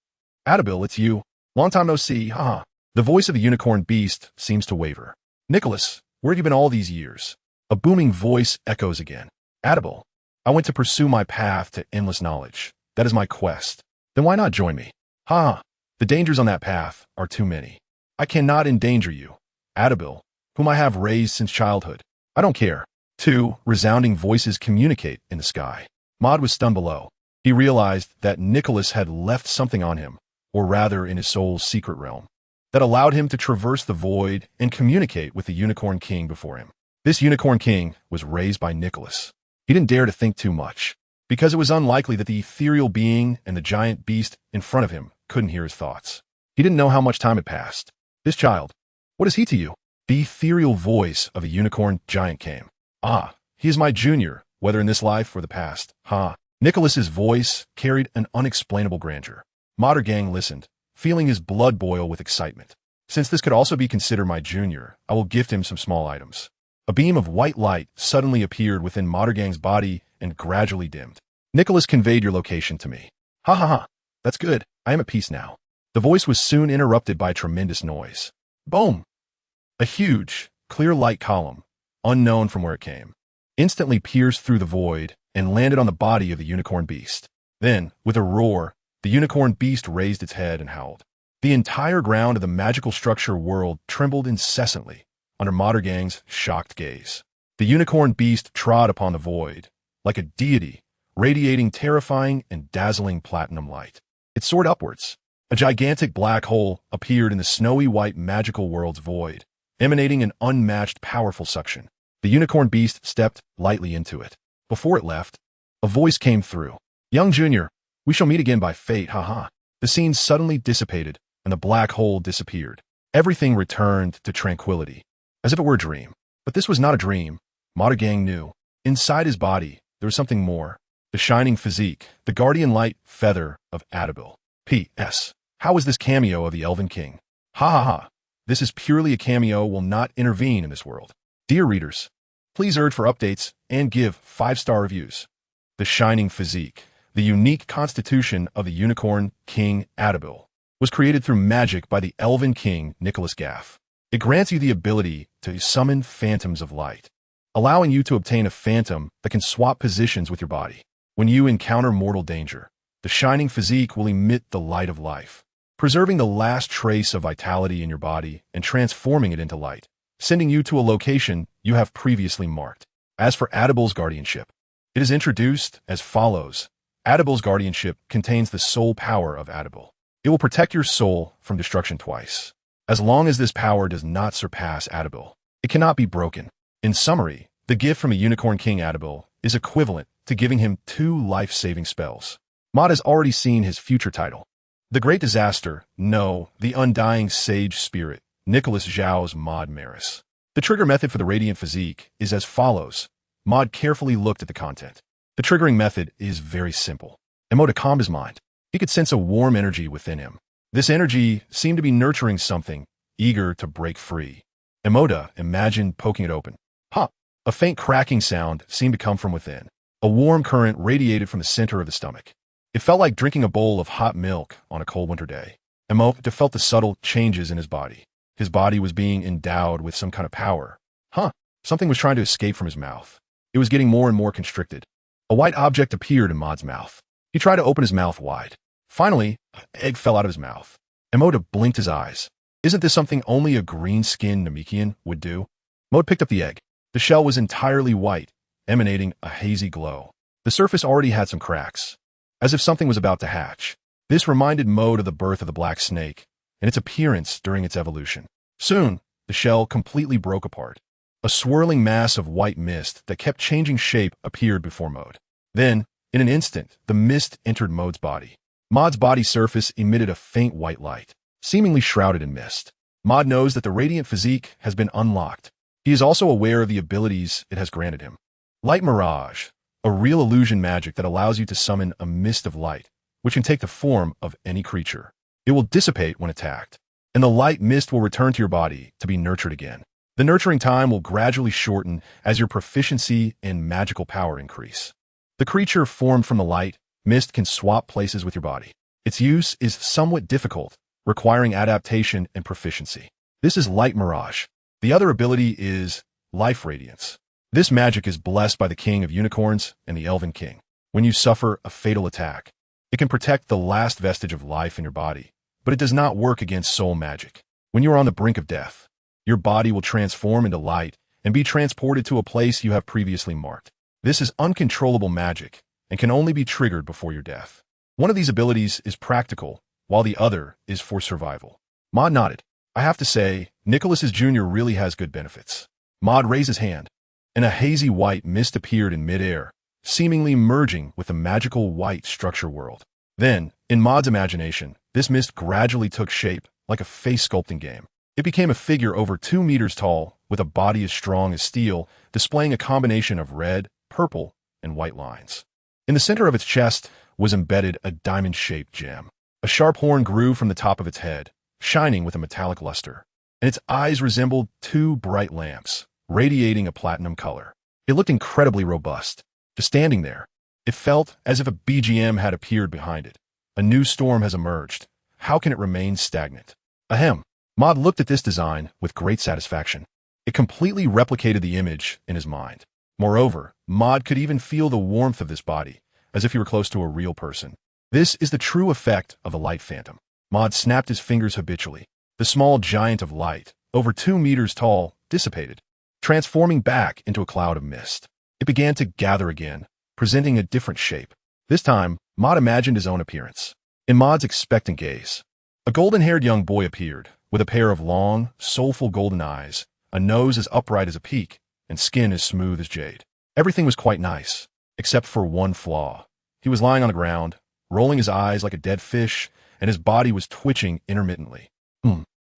Attabill, it's you. Long time no see, ha ha. The voice of the unicorn beast seems to waver. Nicholas, where have you been all these years? A booming voice echoes again. Attabill, I went to pursue my path to endless knowledge. That is my quest. Then why not join me? Ha ha. The dangers on that path are too many. I cannot endanger you. Attabill, whom I have raised since childhood. I don't care. Two resounding voices communicate in the sky. Mod was stunned below. He realized that Nicholas had left something on him, or rather in his soul's secret realm, that allowed him to traverse the void and communicate with the Unicorn King before him. This Unicorn King was raised by Nicholas. He didn't dare to think too much, because it was unlikely that the ethereal being and the giant beast in front of him couldn't hear his thoughts. He didn't know how much time had passed. This child, what is he to you? The ethereal voice of a unicorn giant came. Ah, he is my junior, whether in this life or the past. Ha. Nicholas's voice carried an unexplainable grandeur. Moddergang listened, feeling his blood boil with excitement. Since this could also be considered my junior, I will gift him some small items. A beam of white light suddenly appeared within Moddergang's body and gradually dimmed. Nicholas conveyed your location to me. Ha ha ha. That's good. I am at peace now. The voice was soon interrupted by a tremendous noise. Boom! A huge, clear light column, unknown from where it came, instantly pierced through the void and landed on the body of the unicorn beast. Then, with a roar, the unicorn beast raised its head and howled. The entire ground of the magical structure world trembled incessantly under Moddergang's shocked gaze. The unicorn beast trod upon the void, like a deity, radiating terrifying and dazzling platinum light. It soared upwards. A gigantic black hole appeared in the snowy white magical world's void, emanating an unmatched powerful suction. The unicorn beast stepped lightly into it. Before it left, a voice came through. Young Junior, we shall meet again by fate, haha. The scene suddenly dissipated, and the black hole disappeared. Everything returned to tranquility, as if it were a dream. But this was not a dream. Moddergang knew. Inside his body, there was something more. The shining physique, the guardian light feather of Adabel. P.S. How is this cameo of the Elven King? Ha ha ha. This is purely a cameo, will not intervene in this world. Dear readers, please urge for updates and give 5-star reviews. The shining physique, the unique constitution of the unicorn king Adabel, was created through magic by the Elven King Nicholas Gaff. It grants you the ability to summon phantoms of light, allowing you to obtain a phantom that can swap positions with your body. When you encounter mortal danger, the shining physique will emit the light of life, preserving the last trace of vitality in your body and transforming it into light, sending you to a location you have previously marked. As for Adabel's guardianship, it is introduced as follows. Adabel's guardianship contains the soul power of Adabel. It will protect your soul from destruction twice. As long as this power does not surpass Adabel, it cannot be broken. In summary, the gift from a Unicorn King Adabel is equivalent to giving him 2 life-saving spells. Mod has already seen his future title. The Great Disaster, no, the Undying Sage Spirit, Nicholas Zhao's Mod Maris. The trigger method for the Radiant Physique is as follows. Mod carefully looked at the content. The triggering method is very simple. Emoda calmed his mind. He could sense a warm energy within him. This energy seemed to be nurturing something, eager to break free. Emoda imagined poking it open. Ha! A faint cracking sound seemed to come from within. A warm current radiated from the center of the stomach. It felt like drinking a bowl of hot milk on a cold winter day. Emoda felt the subtle changes in his body. His body was being endowed with some kind of power. Something was trying to escape from his mouth. It was getting more and more constricted. A white object appeared in Mod's mouth. He tried to open his mouth wide. Finally, an egg fell out of his mouth. Emoda blinked his eyes. Isn't this something only a green-skinned Namekian would do? Mod picked up the egg. The shell was entirely white, emanating a hazy glow. The surface already had some cracks, as if something was about to hatch. This reminded Mod of the birth of the black snake and its appearance during its evolution. Soon, the shell completely broke apart. A swirling mass of white mist that kept changing shape appeared before Mod. Then, in an instant, the mist entered Mod's body. Mod's body surface emitted a faint white light, seemingly shrouded in mist. Mod knows that the Radiant Physique has been unlocked. He is also aware of the abilities it has granted him. Light Mirage, a real illusion magic that allows you to summon a mist of light, which can take the form of any creature. It will dissipate when attacked, and the light mist will return to your body to be nurtured again. The nurturing time will gradually shorten as your proficiency and magical power increase. The creature formed from the light mist can swap places with your body. Its use is somewhat difficult, requiring adaptation and proficiency. This is Light Mirage. The other ability is Life Radiance. This magic is blessed by the King of Unicorns and the Elven King. When you suffer a fatal attack, it can protect the last vestige of life in your body, but it does not work against soul magic. When you are on the brink of death, your body will transform into light and be transported to a place you have previously marked. This is uncontrollable magic and can only be triggered before your death. One of these abilities is practical, while the other is for survival. Mod nodded. I have to say, Nicholas Jr. really has good benefits. Mod raised his hand, and a hazy white mist appeared in midair, seemingly merging with the magical white structure world. Then, in Mod's imagination, this mist gradually took shape like a face sculpting game. It became a figure over 2 meters tall, with a body as strong as steel, displaying a combination of red, purple, and white lines. In the center of its chest was embedded a diamond-shaped gem. A sharp horn grew from the top of its head, shining with a metallic luster, and its eyes resembled 2 bright lamps, radiating a platinum color. It looked incredibly robust. Just standing there, it felt as if a BGM had appeared behind it. A new storm has emerged. How can it remain stagnant? Ahem. Maud looked at this design with great satisfaction. It completely replicated the image in his mind. Moreover, Maud could even feel the warmth of this body, as if he were close to a real person. This is the true effect of the light phantom. Maud snapped his fingers habitually. The small giant of light, over 2 meters tall, dissipated, transforming back into a cloud of mist. It began to gather again, presenting a different shape. This time, Maud imagined his own appearance. In Maud's expectant gaze, a golden-haired young boy appeared, with a pair of long, soulful golden eyes, a nose as upright as a peak, and skin as smooth as jade. Everything was quite nice, except for one flaw. He was lying on the ground, rolling his eyes like a dead fish, and his body was twitching intermittently.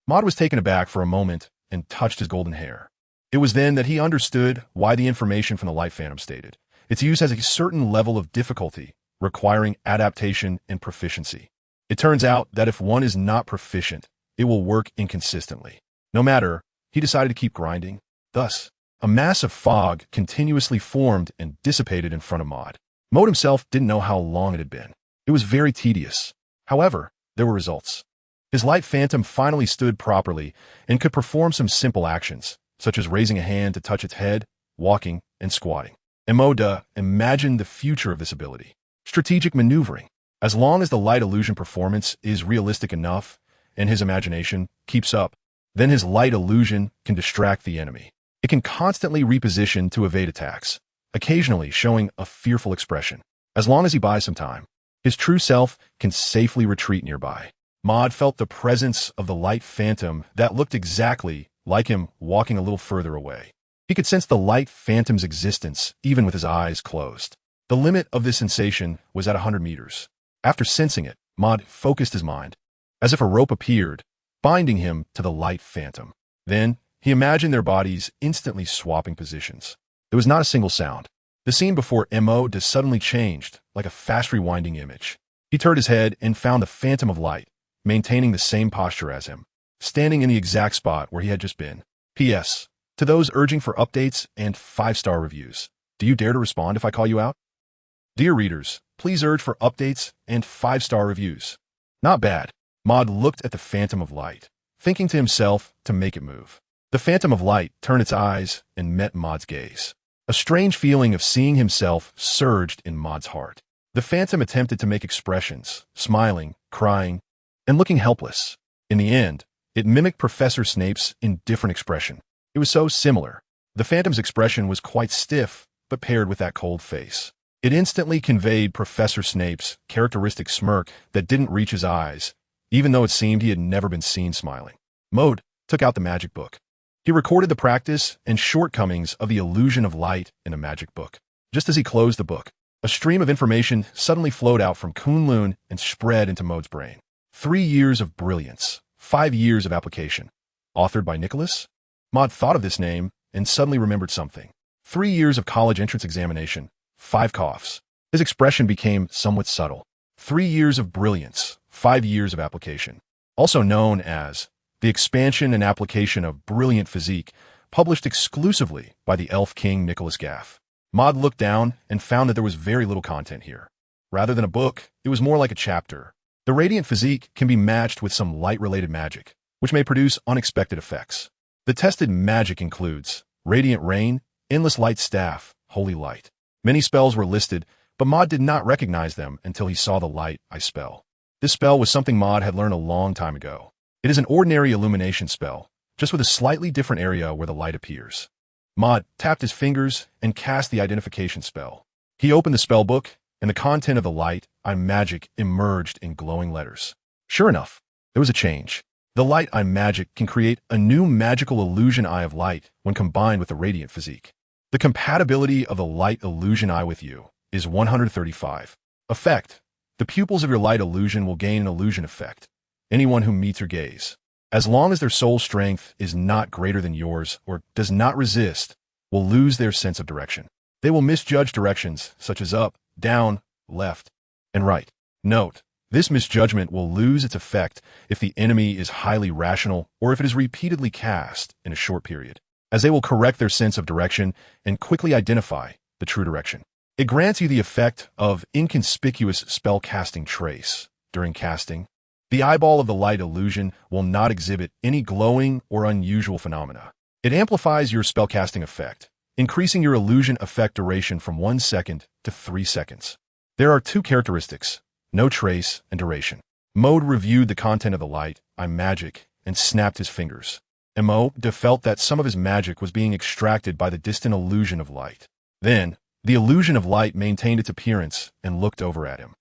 Maud was taken aback for a moment and touched his golden hair. It was then that he understood why the information from the light phantom stated. Its use has a certain level of difficulty, requiring adaptation and proficiency. It turns out that if one is not proficient, it will work inconsistently. No matter, he decided to keep grinding. Thus, a mass of fog continuously formed and dissipated in front of Maud. Maud himself didn't know how long it had been. It was very tedious. However, there were results. His light phantom finally stood properly and could perform some simple actions, such as raising a hand to touch its head, walking, and squatting. Maud imagined the future of this ability. Strategic maneuvering. As long as the light illusion performance is realistic enough and his imagination keeps up, then his light illusion can distract the enemy. It can constantly reposition to evade attacks, occasionally showing a fearful expression. As long as he buys some time, his true self can safely retreat nearby. Maud felt the presence of the light phantom that looked exactly like him walking a little further away. He could sense the light phantom's existence even with his eyes closed. The limit of this sensation was at 100 meters. After sensing it, Maud focused his mind, as if a rope appeared, binding him to the light phantom. Then, he imagined their bodies instantly swapping positions. There was not a single sound. The scene before Maud suddenly changed, like a fast rewinding image. He turned his head and found the phantom of light, maintaining the same posture as him, standing in the exact spot where he had just been. P.S. To those urging for updates and 5-star reviews, do you dare to respond if I call you out? Dear readers, please urge for updates and 5-star reviews. Not bad. Maud looked at the phantom of light, thinking to himself to make it move. The phantom of light turned its eyes and met Maud's gaze. A strange feeling of seeing himself surged in Maud's heart. The phantom attempted to make expressions, smiling, crying, and looking helpless. In the end, it mimicked Professor Snape's indifferent expression. It was so similar. The phantom's expression was quite stiff, but paired with that cold face. It instantly conveyed Professor Snape's characteristic smirk that didn't reach his eyes, even though it seemed he had never been seen smiling. Maud took out the magic book. He recorded the practice and shortcomings of the illusion of light in a magic book. Just as he closed the book, a stream of information suddenly flowed out from Kunlun and spread into Maud's brain. 3 years of brilliance, 5 years of application. Authored by Nicholas? Maud thought of this name and suddenly remembered something. 3 years of college entrance examination, 5 coughs. His expression became somewhat subtle. 3 years of brilliance, 5 years of application. Also known as The Expansion and Application of Brilliant Physique, published exclusively by the Elf King Nicholas Gaff. Maud looked down and found that there was very little content here. Rather than a book, it was more like a chapter. The radiant physique can be matched with some light-related magic, which may produce unexpected effects. The tested magic includes Radiant Rain, Endless Light Staff, Holy Light. Many spells were listed, but Maud did not recognize them until he saw the light I spell. This spell was something Maud had learned a long time ago. It is an ordinary illumination spell, just with a slightly different area where the light appears. Maud tapped his fingers and cast the identification spell. He opened the spell book, and the content of the light I magic emerged in glowing letters. Sure enough, there was a change. The light I magic can create a new magical illusion eye of light when combined with the radiant physique. The compatibility of the light illusion eye with you is 135. Effect. The pupils of your light illusion will gain an illusion effect. Anyone who meets your gaze, as long as their soul strength is not greater than yours or does not resist, will lose their sense of direction. They will misjudge directions such as up, down, left, and right. Note, this misjudgment will lose its effect if the enemy is highly rational or if it is repeatedly cast in a short period. as they will correct their sense of direction and quickly identify the true direction. It grants you the effect of inconspicuous spell-casting trace. During casting, the eyeball of the light illusion will not exhibit any glowing or unusual phenomena. It amplifies your spellcasting effect, increasing your illusion effect duration from 1 second to 3 seconds. There are 2 characteristics: no trace and duration. Mode reviewed the content of the light, I'm magic, and snapped his fingers. Mode felt that some of his magic was being extracted by the distant illusion of light. Then, the illusion of light maintained its appearance and looked over at him.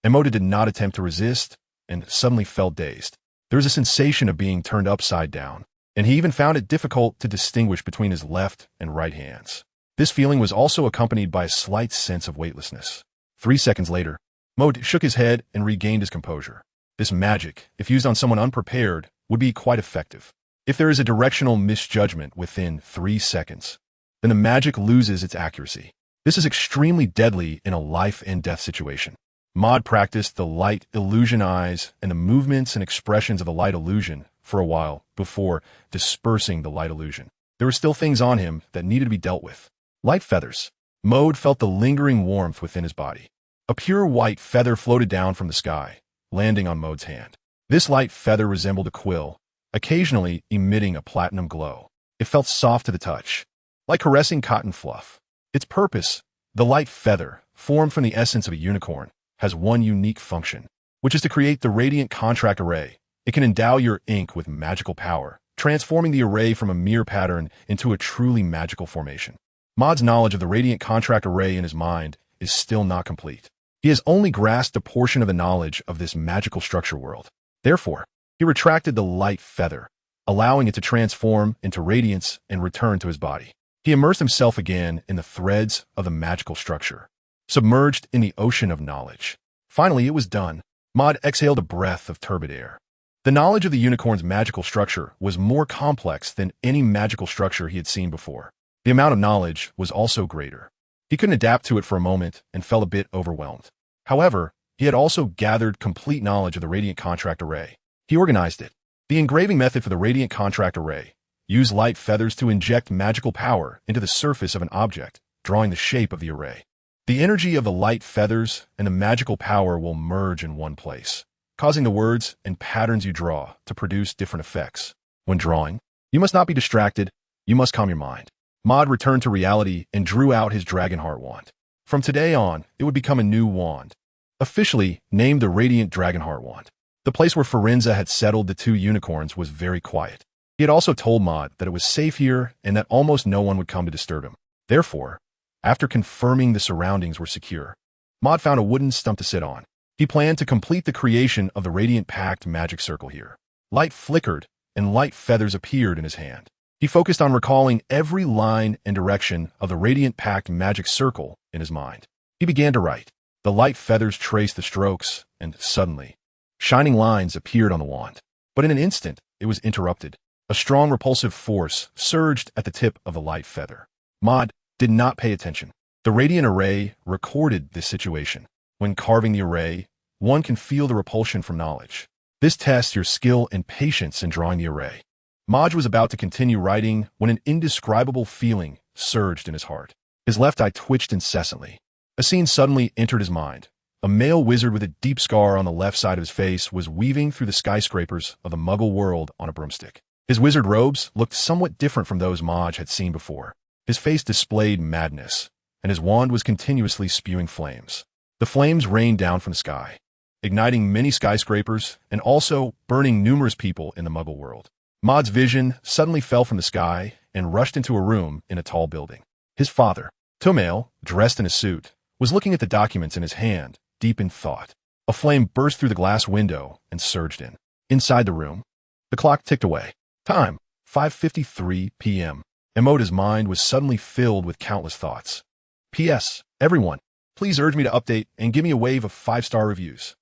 Mode did not attempt to resist and suddenly felt dazed. There was a sensation of being turned upside down, and he even found it difficult to distinguish between his left and right hands. This feeling was also accompanied by a slight sense of weightlessness. 3 seconds later, Mode shook his head and regained his composure. This magic, if used on someone unprepared, would be quite effective. If there is a directional misjudgment within 3 seconds, then the magic loses its accuracy. This is extremely deadly in a life-and-death situation. Maude practiced the light illusion eyes and the movements and expressions of the light illusion for a while before dispersing the light illusion. There were still things on him that needed to be dealt with. Light feathers. Maude felt the lingering warmth within his body. A pure white feather floated down from the sky, landing on Maude's hand. This light feather resembled a quill, occasionally emitting a platinum glow. It felt soft to the touch, like caressing cotton fluff. Its purpose, the light feather, formed from the essence of a unicorn, has one unique function, which is to create the radiant contract array. It can endow your ink with magical power, transforming the array from a mere pattern into a truly magical formation. Maude's knowledge of the radiant contract array in his mind is still not complete. He has only grasped a portion of the knowledge of this magical structure world. Therefore, he retracted the light feather, allowing it to transform into radiance and return to his body. He immersed himself again in the threads of the magical structure, submerged in the ocean of knowledge. Finally, it was done. Maude exhaled a breath of turbid air. The knowledge of the unicorn's magical structure was more complex than any magical structure he had seen before. The amount of knowledge was also greater. He couldn't adapt to it for a moment and felt a bit overwhelmed. However, he had also gathered complete knowledge of the radiant contract array. He organized it. The engraving method for the radiant contract array used light feathers to inject magical power into the surface of an object, drawing the shape of the array. The energy of the light feathers and the magical power will merge in one place, causing the words and patterns you draw to produce different effects. When drawing, you must not be distracted. You must calm your mind. Maude returned to reality and drew out his Dragonheart wand. From today on, it would become a new wand, officially named the Radiant Dragonheart wand. The place where Firenze had settled the 2 unicorns was very quiet. He had also told Maude that it was safe here and that almost no one would come to disturb him. Therefore, after confirming the surroundings were secure, Maude found a wooden stump to sit on. He planned to complete the creation of the Radiant Pact magic circle here. Light flickered, and light feathers appeared in his hand. He focused on recalling every line and direction of the Radiant Pact magic circle in his mind. He began to write. The light feathers traced the strokes, and suddenly, shining lines appeared on the wand. But in an instant, it was interrupted. A strong repulsive force surged at the tip of the light feather. Maude did not pay attention. The radiant array recorded this situation. When carving the array, one can feel the repulsion from knowledge. This tests your skill and patience in drawing the array. Maude was about to continue writing when an indescribable feeling surged in his heart. His left eye twitched incessantly. A scene suddenly entered his mind. A male wizard with a deep scar on the left side of his face was weaving through the skyscrapers of the Muggle world on a broomstick. His wizard robes looked somewhat different from those Maude had seen before. His face displayed madness, and his wand was continuously spewing flames. The flames rained down from the sky, igniting many skyscrapers and also burning numerous people in the Muggle world. Maude's vision suddenly fell from the sky and rushed into a room in a tall building. His father, Tomail, dressed in a suit, was looking at the documents in his hand, deep in thought. A flame burst through the glass window and surged in. Inside the room, the clock ticked away. Time, 5:53 p.m. Emoda's mind was suddenly filled with countless thoughts. P.S. Everyone, please urge me to update and give me a wave of 5-star reviews.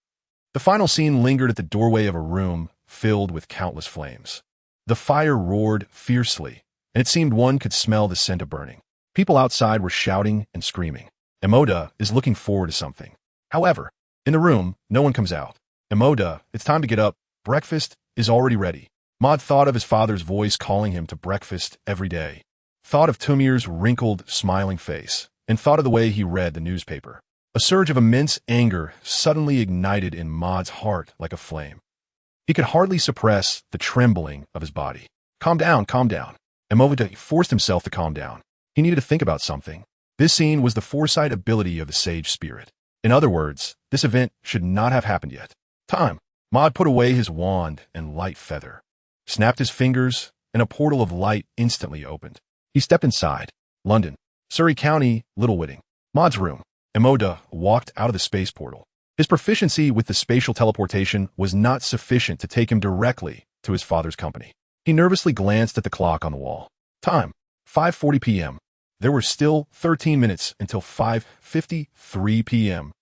The final scene lingered at the doorway of a room filled with countless flames. The fire roared fiercely, and it seemed one could smell the scent of burning. People outside were shouting and screaming. Emoda is looking forward to something. However, in the room, no one comes out. Emoda, it's time to get up. Breakfast is already ready. Maude thought of his father's voice calling him to breakfast every day. thought of Tumir's wrinkled, smiling face, and thought of the way he read the newspaper. A surge of immense anger suddenly ignited in Maud's heart like a flame. He could hardly suppress the trembling of his body. Calm down, calm down. Imovica forced himself to calm down. He needed to think about something. This scene was the foresight ability of the sage spirit. In other words, this event should not have happened yet. Time. Maud put away his wand and light feather, snapped his fingers, and a portal of light instantly opened. He stepped inside. London, Surrey County, Little Whitting. Maud's room. Imoda walked out of the space portal. His proficiency with the spatial teleportation was not sufficient to take him directly to his father's company. He nervously glanced at the clock on the wall. Time. 5:40 p.m. There were still 13 minutes until 5:53 p.m.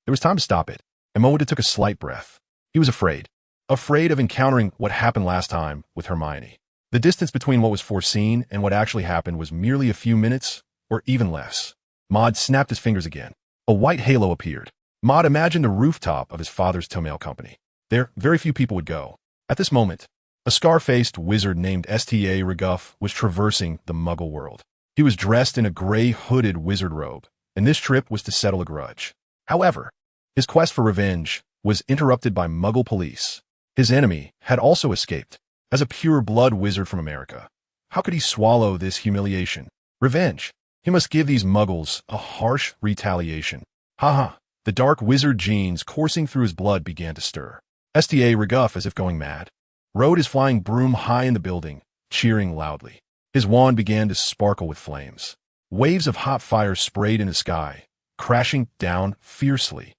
There was time to stop it. Imoda took a slight breath. He was afraid. Afraid of encountering what happened last time with Hermione. The distance between what was foreseen and what actually happened was merely a few minutes, or even less. Maud snapped his fingers again. A white halo appeared. Maud imagined the rooftop of his father's toenail company. There, very few people would go. At this moment, a scar-faced wizard named Sta Reguff was traversing the Muggle world. He was dressed in a gray hooded wizard robe, and this trip was to settle a grudge. However, his quest for revenge was interrupted by Muggle police. His enemy had also escaped. As a pure-blood wizard from America, how could he swallow this humiliation? Revenge. He must give these Muggles a harsh retaliation. Ha. The dark wizard genes coursing through his blood began to stir. Sta Reguff, as if going mad, rode his flying broom high in the building, cheering loudly. His wand began to sparkle with flames. Waves of hot fire sprayed in the sky, crashing down fiercely.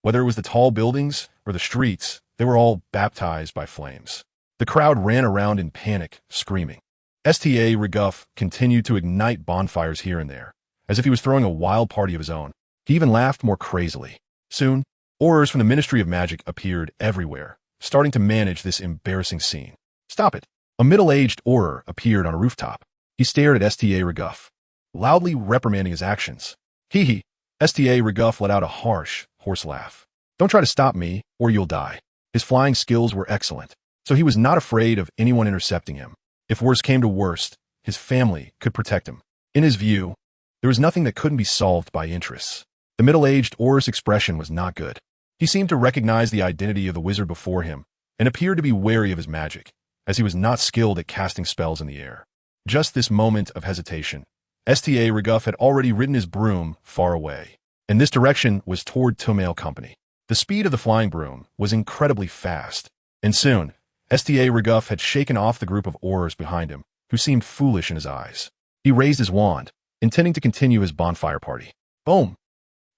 Whether it was the tall buildings or the streets, they were all baptized by flames. The crowd ran around in panic, screaming. Sta Reguff continued to ignite bonfires here and there, as if he was throwing a wild party of his own. He even laughed more crazily. Soon, aurors from the Ministry of Magic appeared everywhere, starting to manage this embarrassing scene. Stop it. A middle-aged auror appeared on a rooftop. He stared at Sta Reguff, loudly reprimanding his actions. Hee. Sta Reguff let out a harsh, hoarse laugh. Don't try to stop me, or you'll die. His flying skills were excellent, so he was not afraid of anyone intercepting him. If worst came to worst, his family could protect him. In his view, there was nothing that couldn't be solved by interests. The middle-aged auror's expression was not good. He seemed to recognize the identity of the wizard before him, and appeared to be wary of his magic, as he was not skilled at casting spells in the air. Just this moment of hesitation, Sta Reguff had already ridden his broom far away, and this direction was toward Toenail Company. The speed of the flying broom was incredibly fast, and soon, Sta Reguff had shaken off the group of aurors behind him, who seemed foolish in his eyes. He raised his wand, intending to continue his bonfire party. Boom!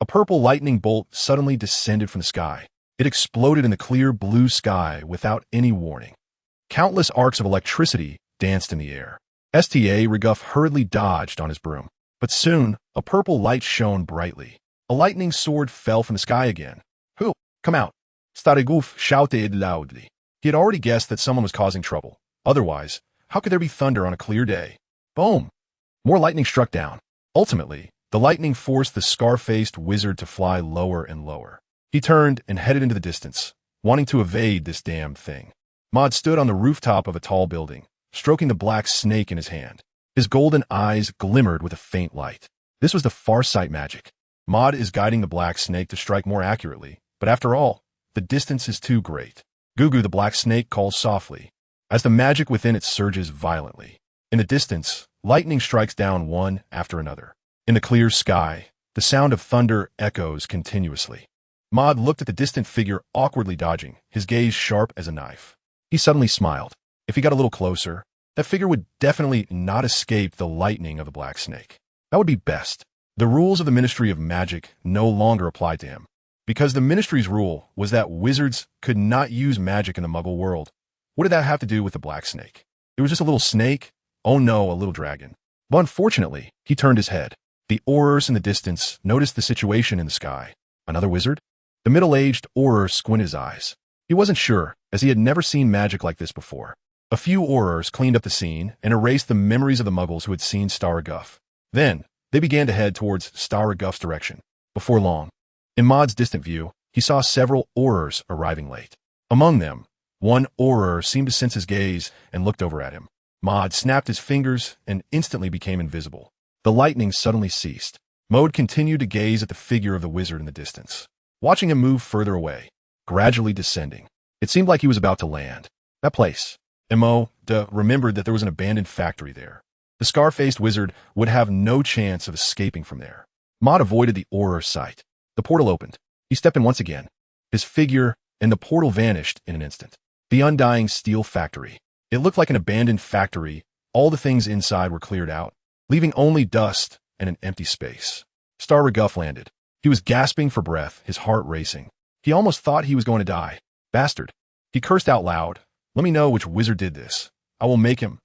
A purple lightning bolt suddenly descended from the sky. It exploded in the clear blue sky without any warning. Countless arcs of electricity danced in the air. Sta Reguff hurriedly dodged on his broom, but soon a purple light shone brightly. A lightning sword fell from the sky again. Who? Come out! Reguff shouted loudly. He had already guessed that someone was causing trouble. Otherwise, how could there be thunder on a clear day? Boom! More lightning struck down. Ultimately, the lightning forced the scar-faced wizard to fly lower and lower. He turned and headed into the distance, wanting to evade this damned thing. Maud stood on the rooftop of a tall building, stroking the black snake in his hand. His golden eyes glimmered with a faint light. This was the Farsight magic. Maud is guiding the black snake to strike more accurately, but after all, the distance is too great. Gugu the black snake calls softly, as the magic within it surges violently. In the distance, lightning strikes down one after another. In the clear sky, the sound of thunder echoes continuously. Maud looked at the distant figure awkwardly dodging, his gaze sharp as a knife. He suddenly smiled. If he got a little closer, that figure would definitely not escape the lightning of the black snake. That would be best. The rules of the Ministry of Magic no longer applied to him, because the Ministry's rule was that wizards could not use magic in the Muggle world. What did that have to do with the black snake? It was just a little snake? Oh no, a little dragon. But unfortunately, he turned his head. The aurors in the distance noticed the situation in the sky. Another wizard? The middle-aged auror squinted his eyes. He wasn't sure, as he had never seen magic like this before. A few aurors cleaned up the scene and erased the memories of the Muggles who had seen Reguff. Then, they began to head towards Reguff's direction. Before long, in Maud's distant view, he saw several aurors arriving late. Among them, one auror seemed to sense his gaze and looked over at him. Maud snapped his fingers and instantly became invisible. The lightning suddenly ceased. Maud continued to gaze at the figure of the wizard in the distance, watching him move further away, gradually descending. It seemed like he was about to land. That place. Maud remembered that there was an abandoned factory there. The scar-faced wizard would have no chance of escaping from there. Maud avoided the horror sight. The portal opened. He stepped in once again. His figure and the portal vanished in an instant. The undying steel factory. It looked like an abandoned factory. All the things inside were cleared out, leaving only dust and an empty space. Star Reguff landed. He was gasping for breath, his heart racing. He almost thought he was going to die. Bastard. He cursed out loud. Let me know which wizard did this. I will make him.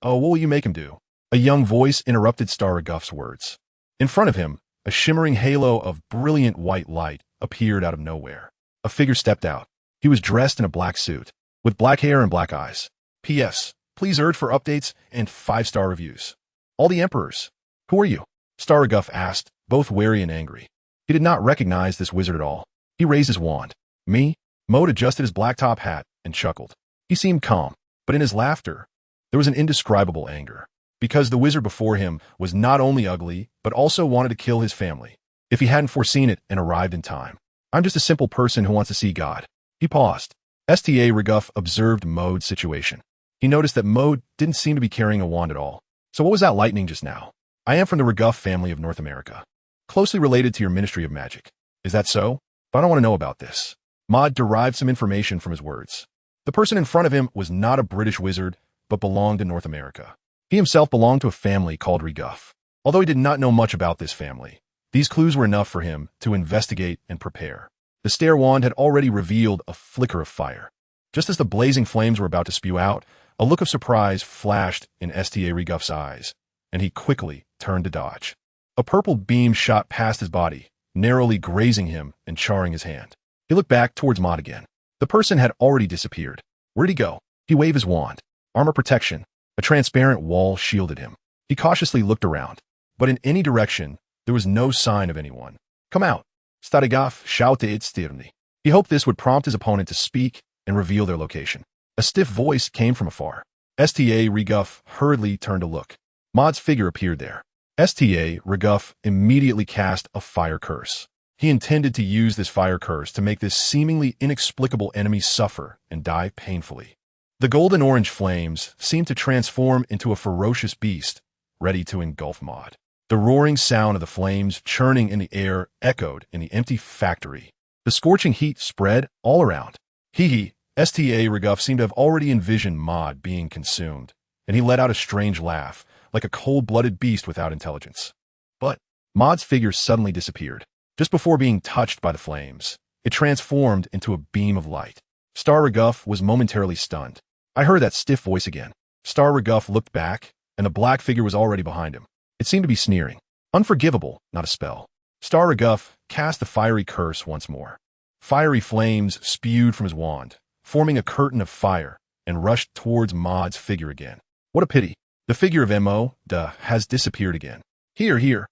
Oh, what will you make him do? A young voice interrupted Star Reguff's words. In front of him, a shimmering halo of brilliant white light appeared out of nowhere. A figure stepped out. He was dressed in a black suit, with black hair and black eyes. P.S. Please urge for updates and 5-star reviews. All the emperors. Who are you? Star Reguff asked, both wary and angry. He did not recognize this wizard at all. He raised his wand. Me? Maud adjusted his black top hat and chuckled. He seemed calm, but in his laughter, there was an indescribable anger. Because the wizard before him was not only ugly, but also wanted to kill his family, if he hadn't foreseen it and arrived in time. I'm just a simple person who wants to see God. He paused. Sta Reguff observed Maud's situation. He noticed that Maud didn't seem to be carrying a wand at all. So what was that lightning just now? I am from the Reguff family of North America, closely related to your Ministry of Magic. Is that so? But I don't want to know about this. Maud derived some information from his words. The person in front of him was not a British wizard, but belonged to North America. He himself belonged to a family called Reguff. Although he did not know much about this family, these clues were enough for him to investigate and prepare. The stair wand had already revealed a flicker of fire. Just as the blazing flames were about to spew out, a look of surprise flashed in Sta Reguff's eyes, and he quickly turned to dodge. A purple beam shot past his body, narrowly grazing him and charring his hand. He looked back towards Maud again. The person had already disappeared. Where'd he go? He waved his wand. Armor protection. A transparent wall shielded him. He cautiously looked around, but in any direction, there was no sign of anyone. Come out. Starigaff shouted sternly. He hoped this would prompt his opponent to speak and reveal their location. A stiff voice came from afar. Sta Reguff hurriedly turned to look. Maud's figure appeared there. Sta Reguff immediately cast a fire curse. He intended to use this fire curse to make this seemingly inexplicable enemy suffer and die painfully. The golden-orange flames seemed to transform into a ferocious beast, ready to engulf Maud. The roaring sound of the flames churning in the air echoed in the empty factory. The scorching heat spread all around. Sta Reguff seemed to have already envisioned Maud being consumed, and he let out a strange laugh, like a cold-blooded beast without intelligence. But Maud's figure suddenly disappeared. Just before being touched by the flames, it transformed into a beam of light. Star Reguff was momentarily stunned. I heard that stiff voice again. Star Reguff looked back, and the black figure was already behind him. It seemed to be sneering. Unforgivable, not a spell. Star Reguff cast the fiery curse once more. Fiery flames spewed from his wand, forming a curtain of fire, and rushed towards Maud's figure again. What a pity. The figure of Maud has disappeared again. Here.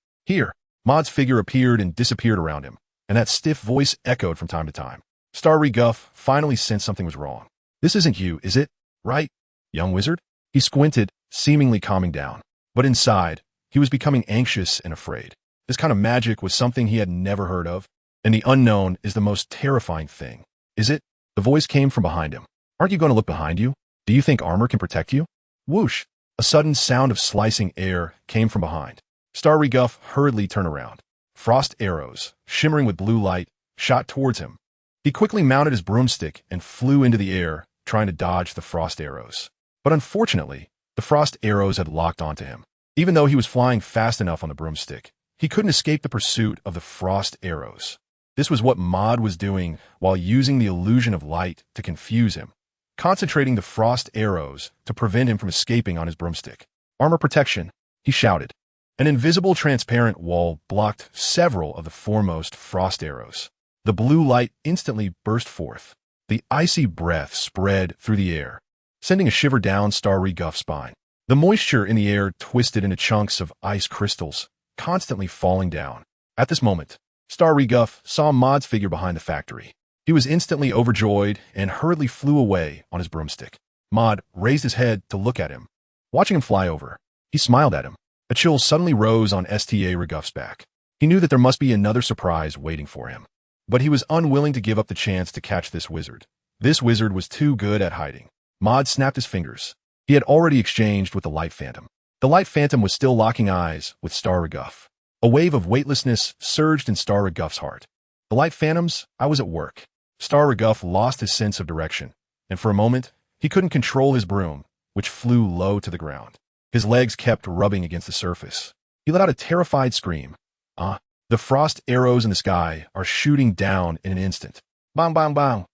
Maud's figure appeared and disappeared around him, and that stiff voice echoed from time to time. Star Reguff finally sensed something was wrong. This isn't you, is it? Right, young wizard? He squinted, seemingly calming down. But inside, he was becoming anxious and afraid. This kind of magic was something he had never heard of, and the unknown is the most terrifying thing. Is it? The voice came from behind him. Aren't you going to look behind you? Do you think armor can protect you? Whoosh! A sudden sound of slicing air came from behind. Star Reguff hurriedly turned around. Frost arrows, shimmering with blue light, shot towards him. He quickly mounted his broomstick and flew into the air, trying to dodge the frost arrows. But unfortunately, the frost arrows had locked onto him. Even though he was flying fast enough on the broomstick, he couldn't escape the pursuit of the frost arrows. This was what Maud was doing while using the illusion of light to confuse him, concentrating the frost arrows to prevent him from escaping on his broomstick. Armor protection, he shouted. An invisible transparent wall blocked several of the foremost frost arrows. The blue light instantly burst forth. The icy breath spread through the air, sending a shiver down Star Reguff's spine. The moisture in the air twisted into chunks of ice crystals, constantly falling down. At this moment, Star Reguff saw Maud's figure behind the factory. He was instantly overjoyed and hurriedly flew away on his broomstick. Maud raised his head to look at him. Watching him fly over, he smiled at him. A chill suddenly rose on Sta Reguff's back. He knew that there must be another surprise waiting for him. But he was unwilling to give up the chance to catch this wizard. This wizard was too good at hiding. Maud snapped his fingers. He had already exchanged with the Light Phantom. The Light Phantom was still locking eyes with Star Reguff. A wave of weightlessness surged in Star Reguff's heart. The Light Phantoms, I was at work. Star Reguff lost his sense of direction, and for a moment, he couldn't control his broom, which flew low to the ground. His legs kept rubbing against the surface. He let out a terrified scream. The frost arrows in the sky are shooting down in an instant. Bang, bang, bang.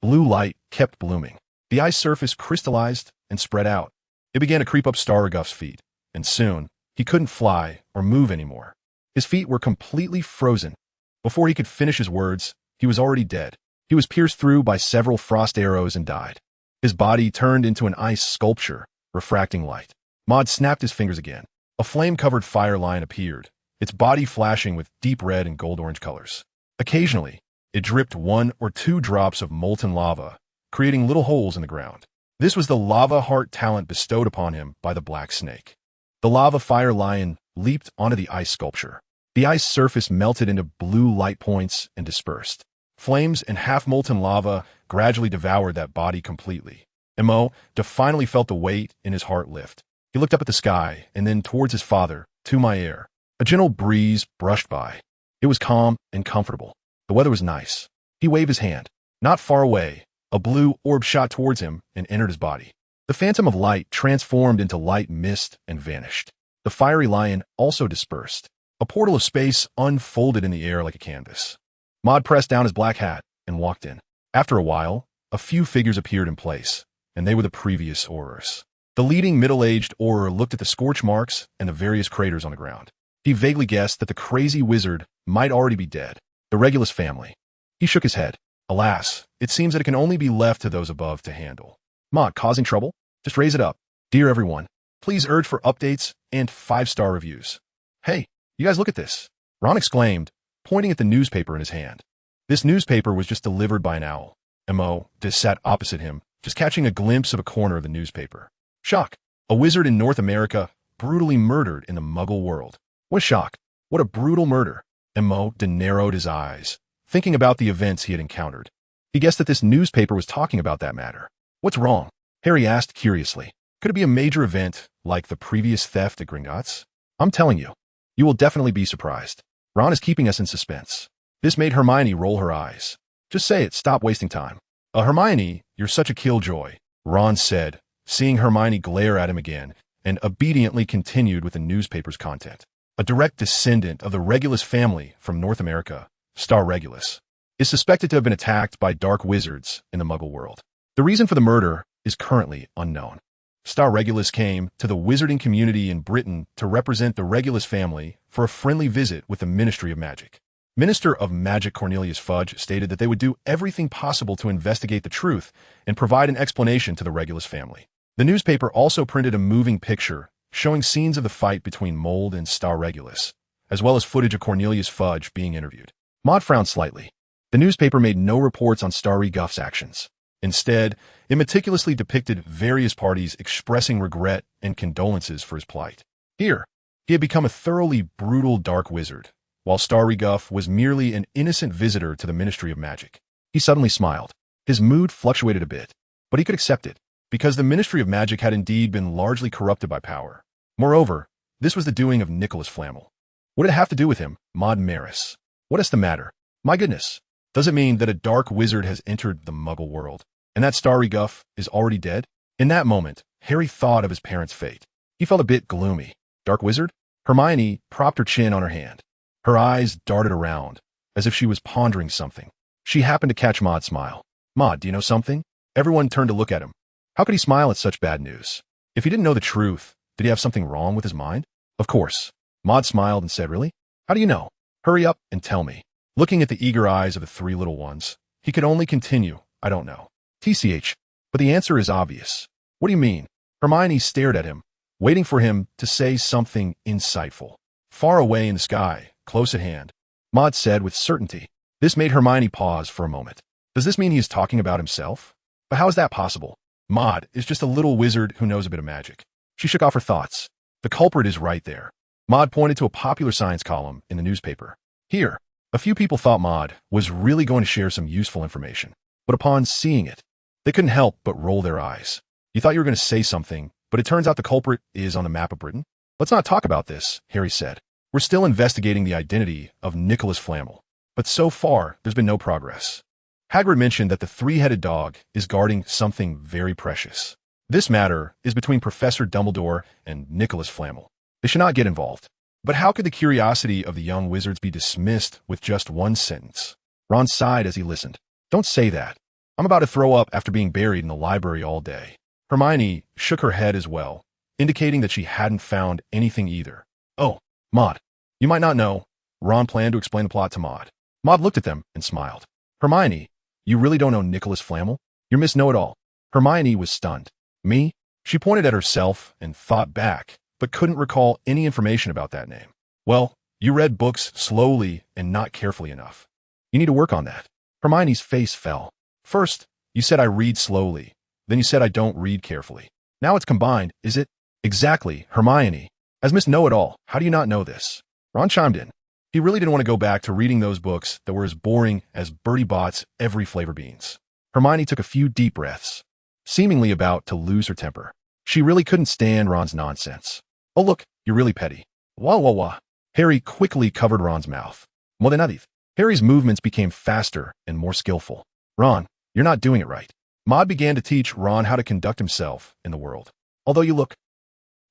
Blue light kept blooming. The ice surface crystallized and spread out. It began to creep up Star Reguff's feet, and soon, he couldn't fly or move anymore. His feet were completely frozen. Before he could finish his words, he was already dead. He was pierced through by several frost arrows and died. His body turned into an ice sculpture, refracting light. Maud snapped his fingers again. A flame-covered fire line appeared, its body flashing with deep red and gold-orange colors. Occasionally, it dripped 1 or 2 drops of molten lava, creating little holes in the ground. This was the lava heart talent bestowed upon him by the Black Snake. The lava fire lion leaped onto the ice sculpture. The ice surface melted into blue light points and dispersed. Flames and half-molten lava gradually devoured that body completely. Mo finally felt the weight in his heart lift. He looked up at the sky and then towards his father, to my air. A gentle breeze brushed by. It was calm and comfortable. The weather was nice. He waved his hand. Not far away, a blue orb shot towards him and entered his body. The phantom of light transformed into light mist and vanished. The fiery lion also dispersed. A portal of space unfolded in the air like a canvas. Maud pressed down his black hat and walked in. After a while, a few figures appeared in place, and they were the previous Aurors. The leading middle-aged Auror looked at the scorch marks and the various craters on the ground. He vaguely guessed that the crazy wizard might already be dead. The Regulus family. He shook his head. Alas, it seems that it can only be left to those above to handle. Maud, causing trouble? Just raise it up. Dear everyone, please urge for updates and 5-star reviews. Hey, you guys look at this. Ron exclaimed, pointing at the newspaper in his hand. This newspaper was just delivered by an owl. Mo sat opposite him, just catching a glimpse of a corner of the newspaper. Shock. A wizard in North America brutally murdered in the Muggle world. What a shock. What a brutal murder. Mo narrowed his eyes, thinking about the events he had encountered. He guessed that this newspaper was talking about that matter. What's wrong? Harry asked curiously. Could it be a major event, like the previous theft at Gringotts? I'm telling you, you will definitely be surprised. Ron is keeping us in suspense. This made Hermione roll her eyes. Just say it, stop wasting time. Hermione, you're such a killjoy, Ron said, seeing Hermione glare at him again, and obediently continued with the newspaper's content. A direct descendant of the Regulus family from North America, Star Regulus, is suspected to have been attacked by dark wizards in the Muggle world. The reason for the murder is currently unknown. Star Regulus came to the wizarding community in Britain to represent the Regulus family for a friendly visit with the Ministry of Magic. Minister of Magic Cornelius Fudge stated that they would do everything possible to investigate the truth and provide an explanation to the Regulus family. The newspaper also printed a moving picture showing scenes of the fight between Mold and Star Regulus, as well as footage of Cornelius Fudge being interviewed. Maud frowned slightly. The newspaper made no reports on Star Reguff's actions. Instead, it meticulously depicted various parties expressing regret and condolences for his plight. Here, he had become a thoroughly brutal dark wizard, while Star Reguff was merely an innocent visitor to the Ministry of Magic. He suddenly smiled. His mood fluctuated a bit, but he could accept it, because the Ministry of Magic had indeed been largely corrupted by power. Moreover, this was the doing of Nicholas Flamel. What did it have to do with him, Maud Maris? What is the matter? My goodness, does it mean that a dark wizard has entered the Muggle world, and that Star Reguff is already dead? In that moment, Harry thought of his parents' fate. He felt a bit gloomy. Dark wizard? Hermione propped her chin on her hand. Her eyes darted around, as if she was pondering something. She happened to catch Maud's smile. Maud, do you know something? Everyone turned to look at him. How could he smile at such bad news? If he didn't know the truth, did he have something wrong with his mind? Of course. Maud smiled and said, Really? How do you know? Hurry up and tell me. Looking at the eager eyes of the 3 little ones, he could only continue, I don't know. TCH. But the answer is obvious. What do you mean? Hermione stared at him, waiting for him to say something insightful. Far away in the sky, close at hand, Maud said with certainty. This made Hermione pause for a moment. Does this mean he is talking about himself? But how is that possible? Maud is just a little wizard who knows a bit of magic. She shook off her thoughts. The culprit is right there. Maud pointed to a popular science column in the newspaper. Here, a few people thought Maud was really going to share some useful information, but upon seeing it, they couldn't help but roll their eyes. You thought you were going to say something, but it turns out the culprit is on the map of Britain? Let's not talk about this, Harry said. We're still investigating the identity of Nicholas Flamel, but so far, there's been no progress. Hagrid mentioned that the three-headed dog is guarding something very precious. This matter is between Professor Dumbledore and Nicholas Flamel. They should not get involved. But how could the curiosity of the young wizards be dismissed with just one sentence? Ron sighed as he listened. Don't say that. I'm about to throw up after being buried in the library all day. Hermione shook her head as well, indicating that she hadn't found anything either. Oh, Maud, you might not know. Ron planned to explain the plot to Maud. Maud looked at them and smiled. Hermione, you really don't know Nicholas Flamel? You're Miss Know-It-All. Hermione was stunned. Me? She pointed at herself and thought back, but couldn't recall any information about that name. Well, you read books slowly and not carefully enough. You need to work on that. Hermione's face fell. First, you said I read slowly. Then you said I don't read carefully. Now it's combined, is it? Exactly, Hermione. As Miss Know-It-All, how do you not know this? Ron chimed in. He really didn't want to go back to reading those books that were as boring as Bertie Bott's Every Flavor Beans. Hermione took a few deep breaths, seemingly about to lose her temper. She really couldn't stand Ron's nonsense. Oh look, you're really petty. Wah wah wah. Harry quickly covered Ron's mouth. More than Adith. Harry's movements became faster and more skillful. Ron, you're not doing it right. Maud began to teach Ron how to conduct himself in the world. Although you look...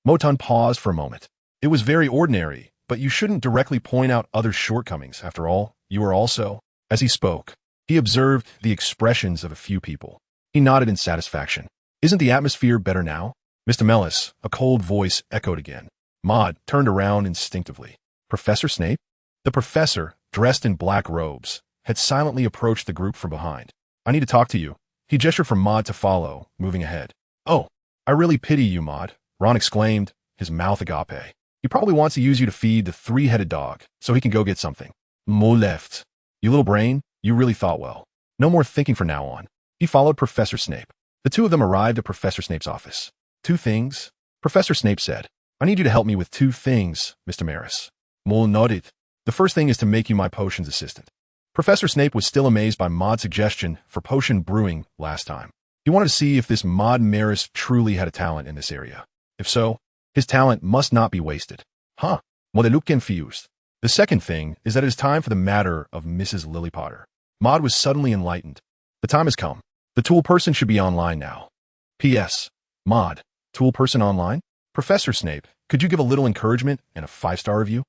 Moton paused for a moment. It was very ordinary, but you shouldn't directly point out others' shortcomings. After all, you are also... As he spoke, he observed the expressions of a few people. He nodded in satisfaction. Isn't the atmosphere better now? Mr. Mellis, a cold voice echoed again. Maud turned around instinctively. Professor Snape? The professor, dressed in black robes, had silently approached the group from behind. I need to talk to you. He gestured for Maud to follow, moving ahead. Oh, I really pity you, Maud, Ron exclaimed, his mouth agape. He probably wants to use you to feed the three-headed dog, so he can go get something. Mo left. You little brain, you really thought well. No more thinking from now on. He followed Professor Snape. The two of them arrived at Professor Snape's office. 2 things? Professor Snape said. I need you to help me with 2 things, Mr. Maris. Mole nodded. The first thing is to make you my potions assistant. Professor Snape was still amazed by Maud's suggestion for potion brewing last time. He wanted to see if this Maud Maris truly had a talent in this area. If so, his talent must not be wasted. Huh. Well, they look confused. The second thing is that it is time for the matter of Mrs. Lily Potter. Maud was suddenly enlightened. The time has come. The tool person should be online now. P.S. Maud, tool person online? Professor Snape, could you give a little encouragement and a 5-star review?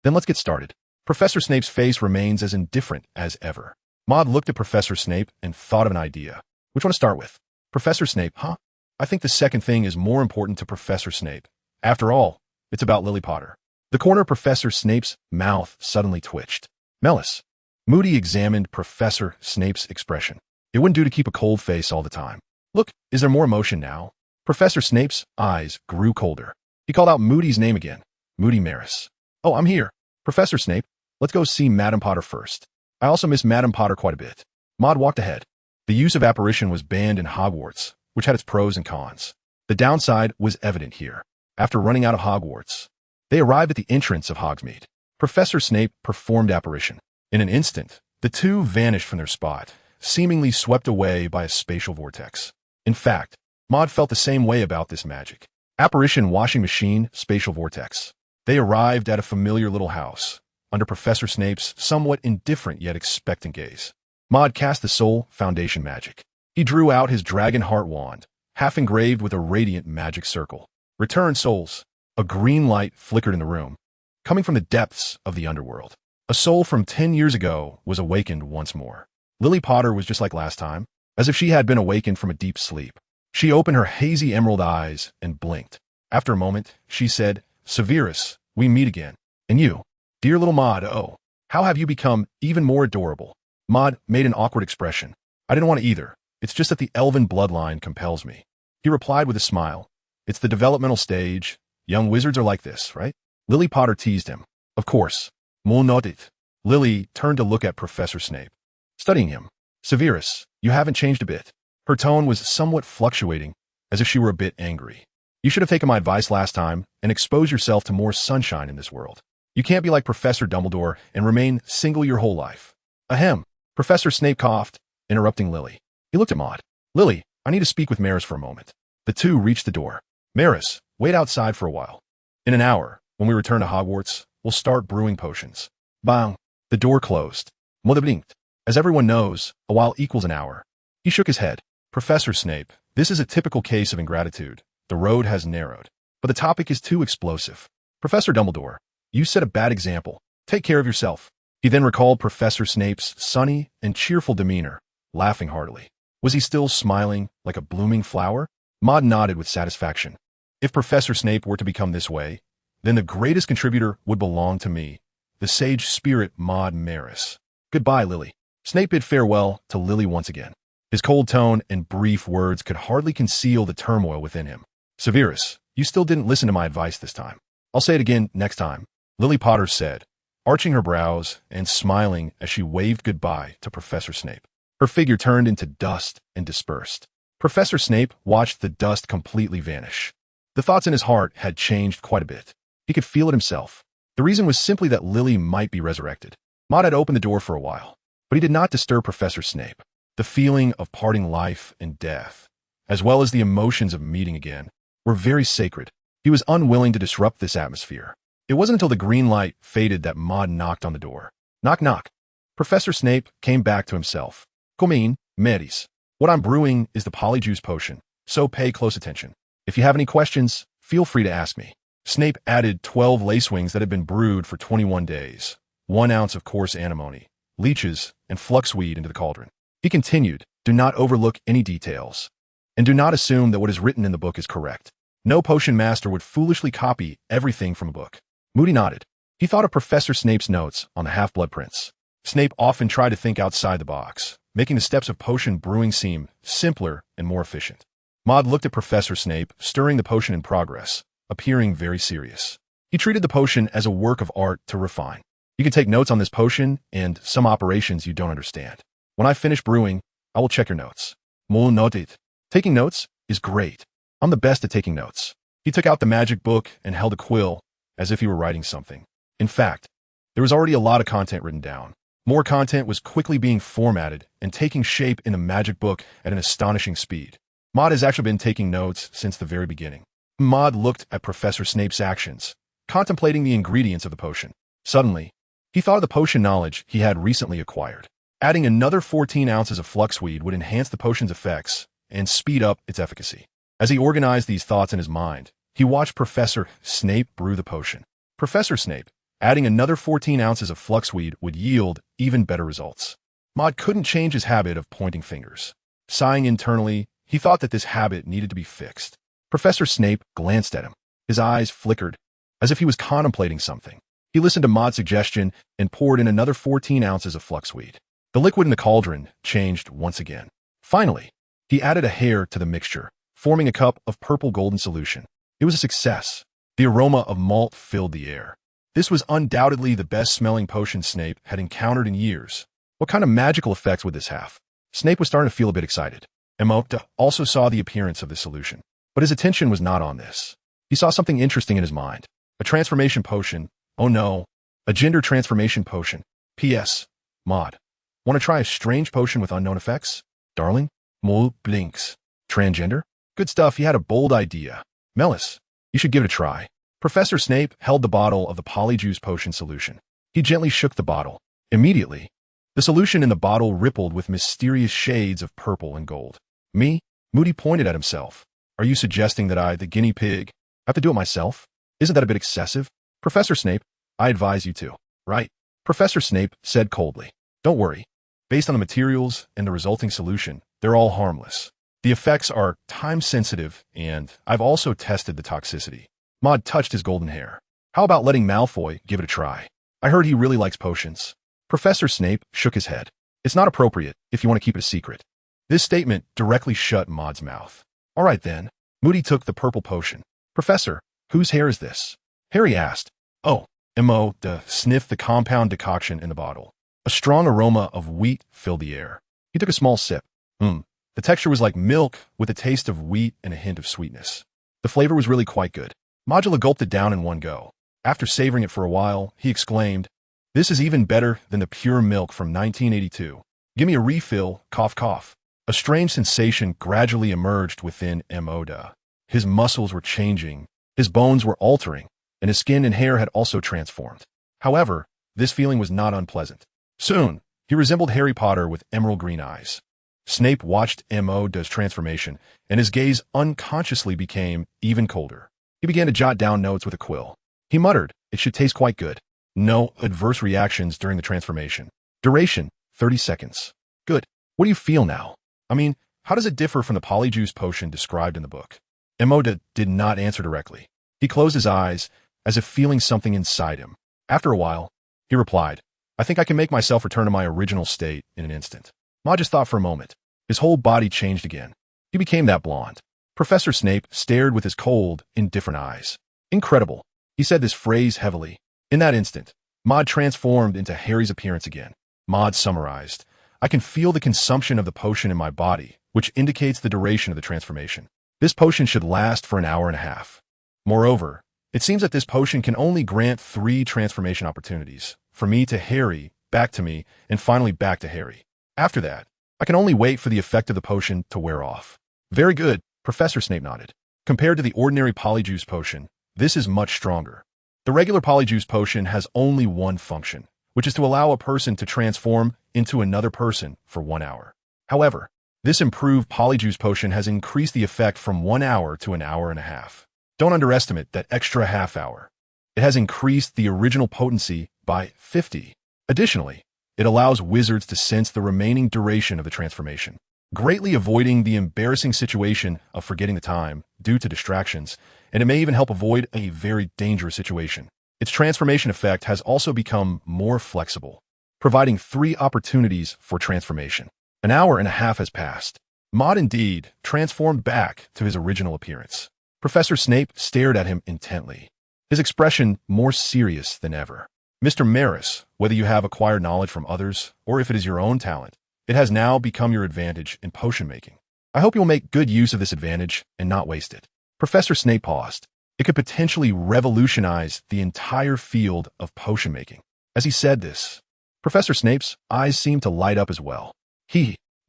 Then let's get started. Professor Snape's face remains as indifferent as ever. Maud looked at Professor Snape and thought of an idea. Which one to start with? Professor Snape, huh? I think the second thing is more important to Professor Snape. After all, it's about Lily Potter. The corner of Professor Snape's mouth suddenly twitched. Mellis. Moody examined Professor Snape's expression. It wouldn't do to keep a cold face all the time. Look, is there more emotion now? Professor Snape's eyes grew colder. He called out Moody's name again. Moody Maris. Oh, I'm here. Professor Snape, let's go see Madame Potter first. I also miss Madame Potter quite a bit. Maud walked ahead. The use of apparition was banned in Hogwarts, which had its pros and cons. The downside was evident here. After running out of Hogwarts, they arrived at the entrance of Hogsmeade. Professor Snape performed apparition. In an instant, the two vanished from their spot, seemingly swept away by a spatial vortex. In fact, Maud felt the same way about this magic. Apparition washing machine, spatial vortex. They arrived at a familiar little house, under Professor Snape's somewhat indifferent yet expectant gaze. Maud cast the soul foundation magic. He drew out his dragon heart wand, half engraved with a radiant magic circle. Return, souls. A green light flickered in the room, coming from the depths of the underworld. A soul from 10 years ago was awakened once more. Lily Potter was just like last time, as if she had been awakened from a deep sleep. She opened her hazy emerald eyes and blinked. After a moment, she said, Severus, we meet again. And you, dear little Maud, oh, how have you become even more adorable? Maud made an awkward expression. I didn't want to either. It's just that the Elven bloodline compels me. He replied with a smile. It's the developmental stage. Young wizards are like this, right? Lily Potter teased him. Of course. Mul nodded. Lily turned to look at Professor Snape, studying him. Severus, you haven't changed a bit. Her tone was somewhat fluctuating, as if she were a bit angry. You should have taken my advice last time and exposed yourself to more sunshine in this world. You can't be like Professor Dumbledore and remain single your whole life. Ahem. Professor Snape coughed, interrupting Lily. He looked at Maud. Lily, I need to speak with Maris for a moment. The two reached the door. Maris, wait outside for a while. In an hour, when we return to Hogwarts, we'll start brewing potions. Bang. The door closed. Mother blinked. As everyone knows, a while equals an hour. He shook his head. Professor Snape, this is a typical case of ingratitude. The road has narrowed. But the topic is too explosive. Professor Dumbledore, you set a bad example. Take care of yourself. He then recalled Professor Snape's sunny and cheerful demeanor, laughing heartily. Was he still smiling like a blooming flower? Maud nodded with satisfaction. If Professor Snape were to become this way, then the greatest contributor would belong to me, the sage spirit Maud Maris. Goodbye, Lily. Snape bid farewell to Lily once again. His cold tone and brief words could hardly conceal the turmoil within him. Severus, you still didn't listen to my advice this time. I'll say it again next time, Lily Potter said, arching her brows and smiling as she waved goodbye to Professor Snape. Her figure turned into dust and dispersed. Professor Snape watched the dust completely vanish. The thoughts in his heart had changed quite a bit. He could feel it himself. The reason was simply that Lily might be resurrected. Maud had opened the door for a while, but he did not disturb Professor Snape. The feeling of parting life and death, as well as the emotions of meeting again, were very sacred. He was unwilling to disrupt this atmosphere. It wasn't until the green light faded that Maud knocked on the door. Knock, knock. Professor Snape came back to himself. Come in, Meris. What I'm brewing is the polyjuice potion, so pay close attention. If you have any questions, feel free to ask me. Snape added 12 lacewings that had been brewed for 21 days, 1 ounce of coarse antimony, leeches, and fluxweed into the cauldron. He continued, do not overlook any details, and do not assume that what is written in the book is correct. No potion master would foolishly copy everything from a book. Moody nodded. He thought of Professor Snape's notes on the Half-Blood Prince. Snape often tried to think outside the box, making the steps of potion brewing seem simpler and more efficient. Maud looked at Professor Snape, stirring the potion in progress, appearing very serious. He treated the potion as a work of art to refine. You can take notes on this potion and some operations you don't understand. When I finish brewing, I will check your notes. Mul noted. Taking notes is great. I'm the best at taking notes. He took out the magic book and held a quill, as if he were writing something. In fact, there was already a lot of content written down. More content was quickly being formatted and taking shape in the magic book at an astonishing speed. Maud has actually been taking notes since the very beginning. Maud looked at Professor Snape's actions, contemplating the ingredients of the potion. Suddenly, he thought of the potion knowledge he had recently acquired. Adding another 14 ounces of fluxweed would enhance the potion's effects and speed up its efficacy. As he organized these thoughts in his mind, he watched Professor Snape brew the potion. Professor Snape, adding another 14 ounces of fluxweed would yield even better results. Maud couldn't change his habit of pointing fingers. Sighing internally, he thought that this habit needed to be fixed. Professor Snape glanced at him. His eyes flickered, as if he was contemplating something. He listened to Maud's suggestion and poured in another 14 ounces of fluxweed. The liquid in the cauldron changed once again. Finally, he added a hair to the mixture, forming a cup of purple golden solution. It was a success. The aroma of malt filled the air. This was undoubtedly the best-smelling potion Snape had encountered in years. What kind of magical effects would this have? Snape was starting to feel a bit excited. Emopta also saw the appearance of this solution, but his attention was not on this. He saw something interesting in his mind. A transformation potion. Oh no. A gender transformation potion. P.S. Maud. Want to try a strange potion with unknown effects? Darling? Mul blinks. Transgender? Good stuff. He had a bold idea. Melis, you should give it a try. Professor Snape held the bottle of the polyjuice potion solution. He gently shook the bottle. Immediately, the solution in the bottle rippled with mysterious shades of purple and gold. Me? Moody pointed at himself. Are you suggesting that I, the guinea pig, have to do it myself? Isn't that a bit excessive? Professor Snape, I advise you to. Right. Professor Snape said coldly. Don't worry. Based on the materials and the resulting solution, they're all harmless. The effects are time-sensitive, and I've also tested the toxicity. Maud touched his golden hair. How about letting Malfoy give it a try? I heard he really likes potions. Professor Snape shook his head. It's not appropriate if you want to keep it a secret. This statement directly shut Maud's mouth. All right then. Moody took the purple potion. Professor, whose hair is this? Harry asked. Oh, M.O. sniffed the compound decoction in the bottle. A strong aroma of wheat filled the air. He took a small sip. The texture was like milk with a taste of wheat and a hint of sweetness. The flavor was really quite good. Modula gulped it down in one go. After savoring it for a while, he exclaimed, "This is even better than the pure milk from 1982. Give me a refill, cough cough." A strange sensation gradually emerged within Moda. His muscles were changing, his bones were altering, and his skin and hair had also transformed. However, this feeling was not unpleasant. Soon, he resembled Harry Potter with emerald green eyes. Snape watched Moda's transformation, and his gaze unconsciously became even colder. He began to jot down notes with a quill. He muttered, "It should taste quite good. No adverse reactions during the transformation. Duration, 30 seconds. Good. What do you feel now? I mean, how does it differ from the polyjuice potion described in the book?" Moda did not answer directly. He closed his eyes, as if feeling something inside him. After a while, he replied, "I think I can make myself return to my original state in an instant." Ma just thought for a moment. His whole body changed again. He became that blonde. Professor Snape stared with his cold, indifferent eyes. "Incredible." He said this phrase heavily. In that instant, Maud transformed into Harry's appearance again. Maud summarized, "I can feel the consumption of the potion in my body, which indicates the duration of the transformation. This potion should last for an hour and a half. Moreover, it seems that this potion can only grant 3 transformation opportunities, for me to Harry, back to me, and finally back to Harry. After that, I can only wait for the effect of the potion to wear off." "Very good," Professor Snape nodded. "Compared to the ordinary polyjuice potion, this is much stronger. The regular polyjuice potion has only one function, which is to allow a person to transform into another person for 1 hour. However, this improved polyjuice potion has increased the effect from 1 hour to an hour and a half. Don't underestimate that extra half hour. It has increased the original potency by 50. Additionally, it allows wizards to sense the remaining duration of the transformation, greatly avoiding the embarrassing situation of forgetting the time due to distractions, and it may even help avoid a very dangerous situation. Its transformation effect has also become more flexible, providing 3 opportunities for transformation. An hour and a half has passed. Maud indeed transformed back to his original appearance. Professor Snape stared at him intently, his expression more serious than ever. "Mr. Maris, whether you have acquired knowledge from others or if it is your own talent, it has now become your advantage in potion making. I hope you'll make good use of this advantage and not waste it." Professor Snape paused. It could potentially revolutionize the entire field of potion making. As he said this, Professor Snape's eyes seemed to light up as well.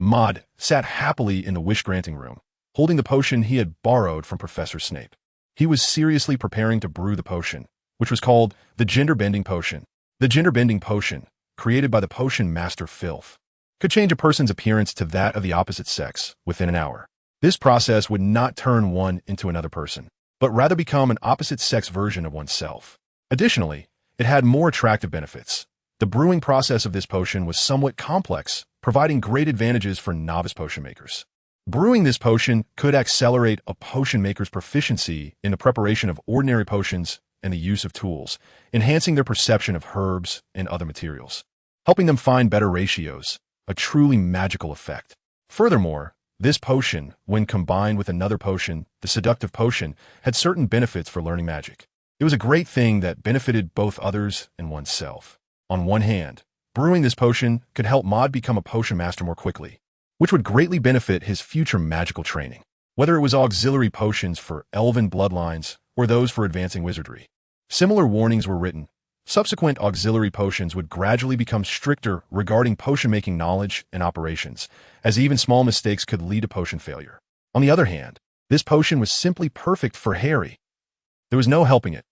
Maud, sat happily in the wish-granting room, holding the potion he had borrowed from Professor Snape. He was seriously preparing to brew the potion, which was called the gender-bending potion. The gender-bending potion, created by the potion master Filth, could change a person's appearance to that of the opposite sex within an hour. This process would not turn one into another person, but rather become an opposite-sex version of oneself. Additionally, it had more attractive benefits. The brewing process of this potion was somewhat complex, providing great advantages for novice potion makers. Brewing this potion could accelerate a potion maker's proficiency in the preparation of ordinary potions and the use of tools, enhancing their perception of herbs and other materials, helping them find better ratios, a truly magical effect. Furthermore, this potion, when combined with another potion, the seductive potion, had certain benefits for learning magic. It was a great thing that benefited both others and oneself. On one hand, brewing this potion could help Maud become a potion master more quickly, which would greatly benefit his future magical training, whether it was auxiliary potions for Elven bloodlines or those for advancing wizardry. Similar warnings were written. Subsequent auxiliary potions would gradually become stricter regarding potion-making knowledge and operations, as even small mistakes could lead to potion failure. On the other hand, this potion was simply perfect for Harry. There was no helping it.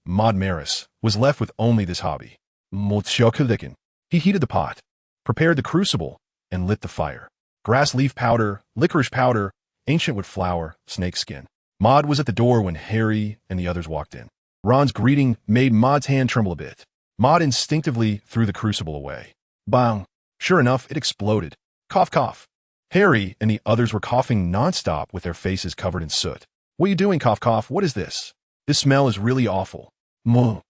Maud Maris, was left with only this hobby. He heated the pot, prepared the crucible, and lit the fire. Grass leaf powder, licorice powder, ancient wood flour, snake skin. Maud was at the door when Harry and the others walked in. Ron's greeting made Maud's hand tremble a bit. Maud instinctively threw the crucible away. Bang! Sure enough, it exploded. Cough, cough. Harry and the others were coughing nonstop with their faces covered in soot. "What are you doing, cough, cough? What is this? This smell is really awful." "Moo!"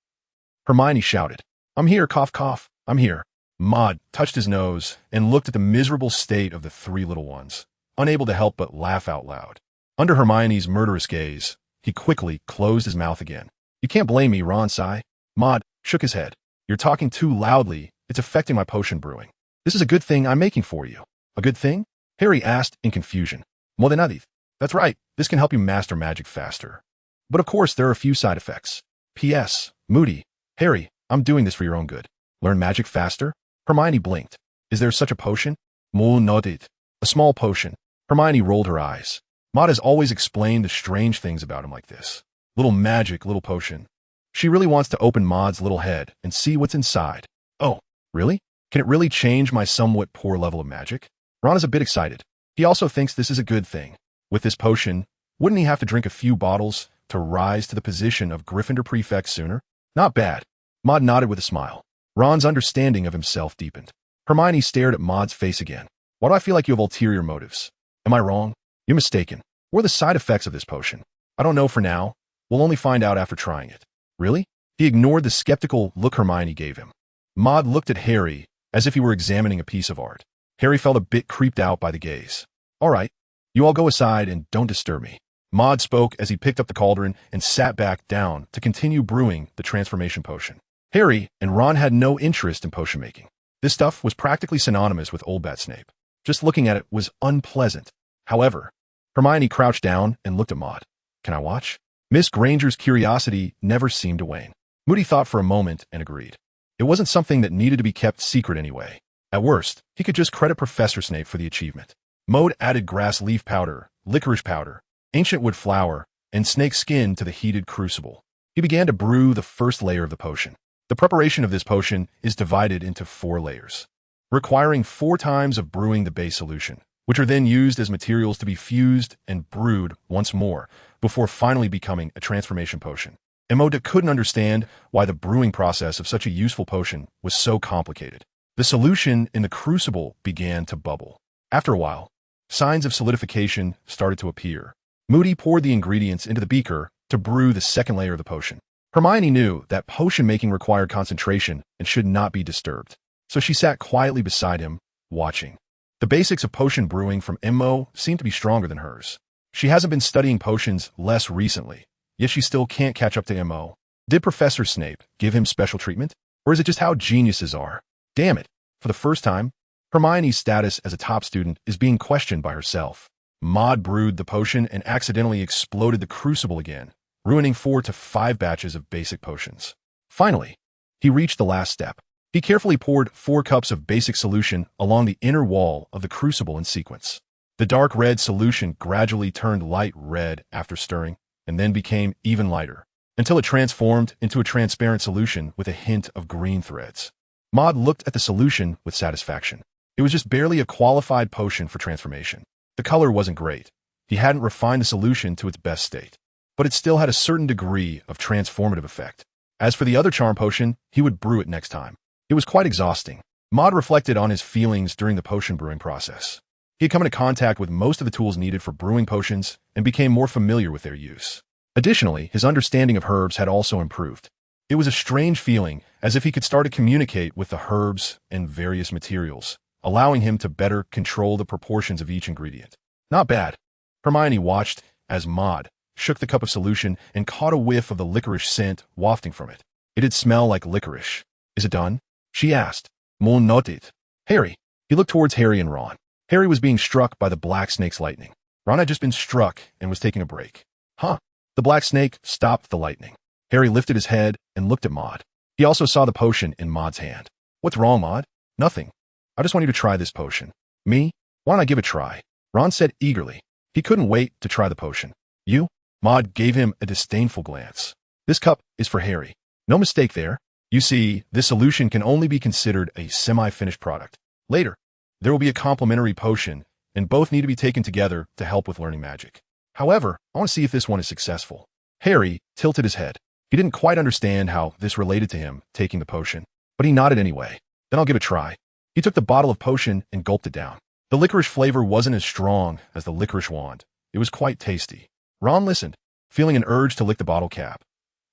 Hermione shouted. "I'm here, cough, cough. I'm here." Maud touched his nose and looked at the miserable state of the 3 little ones, unable to help but laugh out loud. Under Hermione's murderous gaze, he quickly closed his mouth again. "You can't blame me, Ron sighed. Maud shook his head. "You're talking too loudly. It's affecting my potion brewing. This is a good thing I'm making for you." "A good thing?" Harry asked in confusion. "Modenadith." "That's right. This can help you master magic faster. But of course, there are a few side effects. P.S. Moody. Harry, I'm doing this for your own good. Learn magic faster? Hermione blinked. Is there such a potion? Mo nodded. A small potion. Hermione rolled her eyes. Maud has always explained the strange things about him like this. Little magic, little potion. She really wants to open Maud's little head and see what's inside. Oh, really? Can it really change my somewhat poor level of magic? Ron is a bit excited. He also thinks this is a good thing. With this potion, wouldn't he have to drink a few bottles to rise to the position of Gryffindor prefect sooner? Not bad. Maud nodded with a smile. Ron's understanding of himself deepened. Hermione stared at Maud's face again. Why do I feel like you have ulterior motives? Am I wrong? You're mistaken. What are the side effects of this potion? I don't know for now. We'll only find out after trying it. Really? He ignored the skeptical look Hermione gave him. Maud looked at Harry as if he were examining a piece of art. Harry felt a bit creeped out by the gaze. All right. You all go aside and don't disturb me. Maud spoke as he picked up the cauldron and sat back down to continue brewing the transformation potion. Harry and Ron had no interest in potion making. This stuff was practically synonymous with Old Bat Snape. Just looking at it was unpleasant. However, Hermione crouched down and looked at Maud. Can I watch? Miss Granger's curiosity never seemed to wane. Moody thought for a moment and agreed. It wasn't something that needed to be kept secret anyway. At worst, he could just credit Professor Snape for the achievement. Maud added grass leaf powder, licorice powder, ancient wood flour, and snake skin to the heated crucible. He began to brew the first layer of the potion. The preparation of this potion is divided into 4 layers, requiring 4 times of brewing the base solution, which are then used as materials to be fused and brewed once more before finally becoming a transformation potion. Emoda couldn't understand why the brewing process of such a useful potion was so complicated. The solution in the crucible began to bubble. After a while, signs of solidification started to appear. Moody poured the ingredients into the beaker to brew the second layer of the potion. Hermione knew that potion making required concentration and should not be disturbed, so she sat quietly beside him, watching. The basics of potion brewing from Mo seemed to be stronger than hers. She hasn't been studying potions less recently, yet she still can't catch up to Mo. Did Professor Snape give him special treatment? Or is it just how geniuses are? Damn it. For the first time, Hermione's status as a top student is being questioned by herself. Maud brewed the potion and accidentally exploded the crucible again, ruining 4 to 5 batches of basic potions. Finally, he reached the last step. He carefully poured 4 cups of basic solution along the inner wall of the crucible in sequence. The dark red solution gradually turned light red after stirring, and then became even lighter, until it transformed into a transparent solution with a hint of green threads. Maud looked at the solution with satisfaction. It was just barely a qualified potion for transformation. The color wasn't great. He hadn't refined the solution to its best state, but it still had a certain degree of transformative effect. As for the other charm potion, he would brew it next time. It was quite exhausting. Maud reflected on his feelings during the potion brewing process. He had come into contact with most of the tools needed for brewing potions and became more familiar with their use. Additionally, his understanding of herbs had also improved. It was a strange feeling, as if he could start to communicate with the herbs and various materials, allowing him to better control the proportions of each ingredient. Not bad. Hermione watched as Maud shook the cup of solution and caught a whiff of the licorice scent wafting from it. It did smell like licorice. Is it done? She asked. Mon nodded. Harry. He looked towards Harry and Ron. Harry was being struck by the black snake's lightning. Ron had just been struck and was taking a break. Huh. The black snake stopped the lightning. Harry lifted his head and looked at Maud. He also saw the potion in Maud's hand. What's wrong, Maud? Nothing. I just want you to try this potion. Me? Why don't I give it a try? Ron said eagerly. He couldn't wait to try the potion. You? Maud gave him a disdainful glance. This cup is for Harry. No mistake there. You see, this solution can only be considered a semi-finished product. Later, there will be a complementary potion, and both need to be taken together to help with learning magic. However, I want to see if this one is successful. Harry tilted his head. He didn't quite understand how this related to him taking the potion, but he nodded anyway. Then I'll give it a try. He took the bottle of potion and gulped it down. The licorice flavor wasn't as strong as the licorice wand. It was quite tasty. Ron listened, feeling an urge to lick the bottle cap.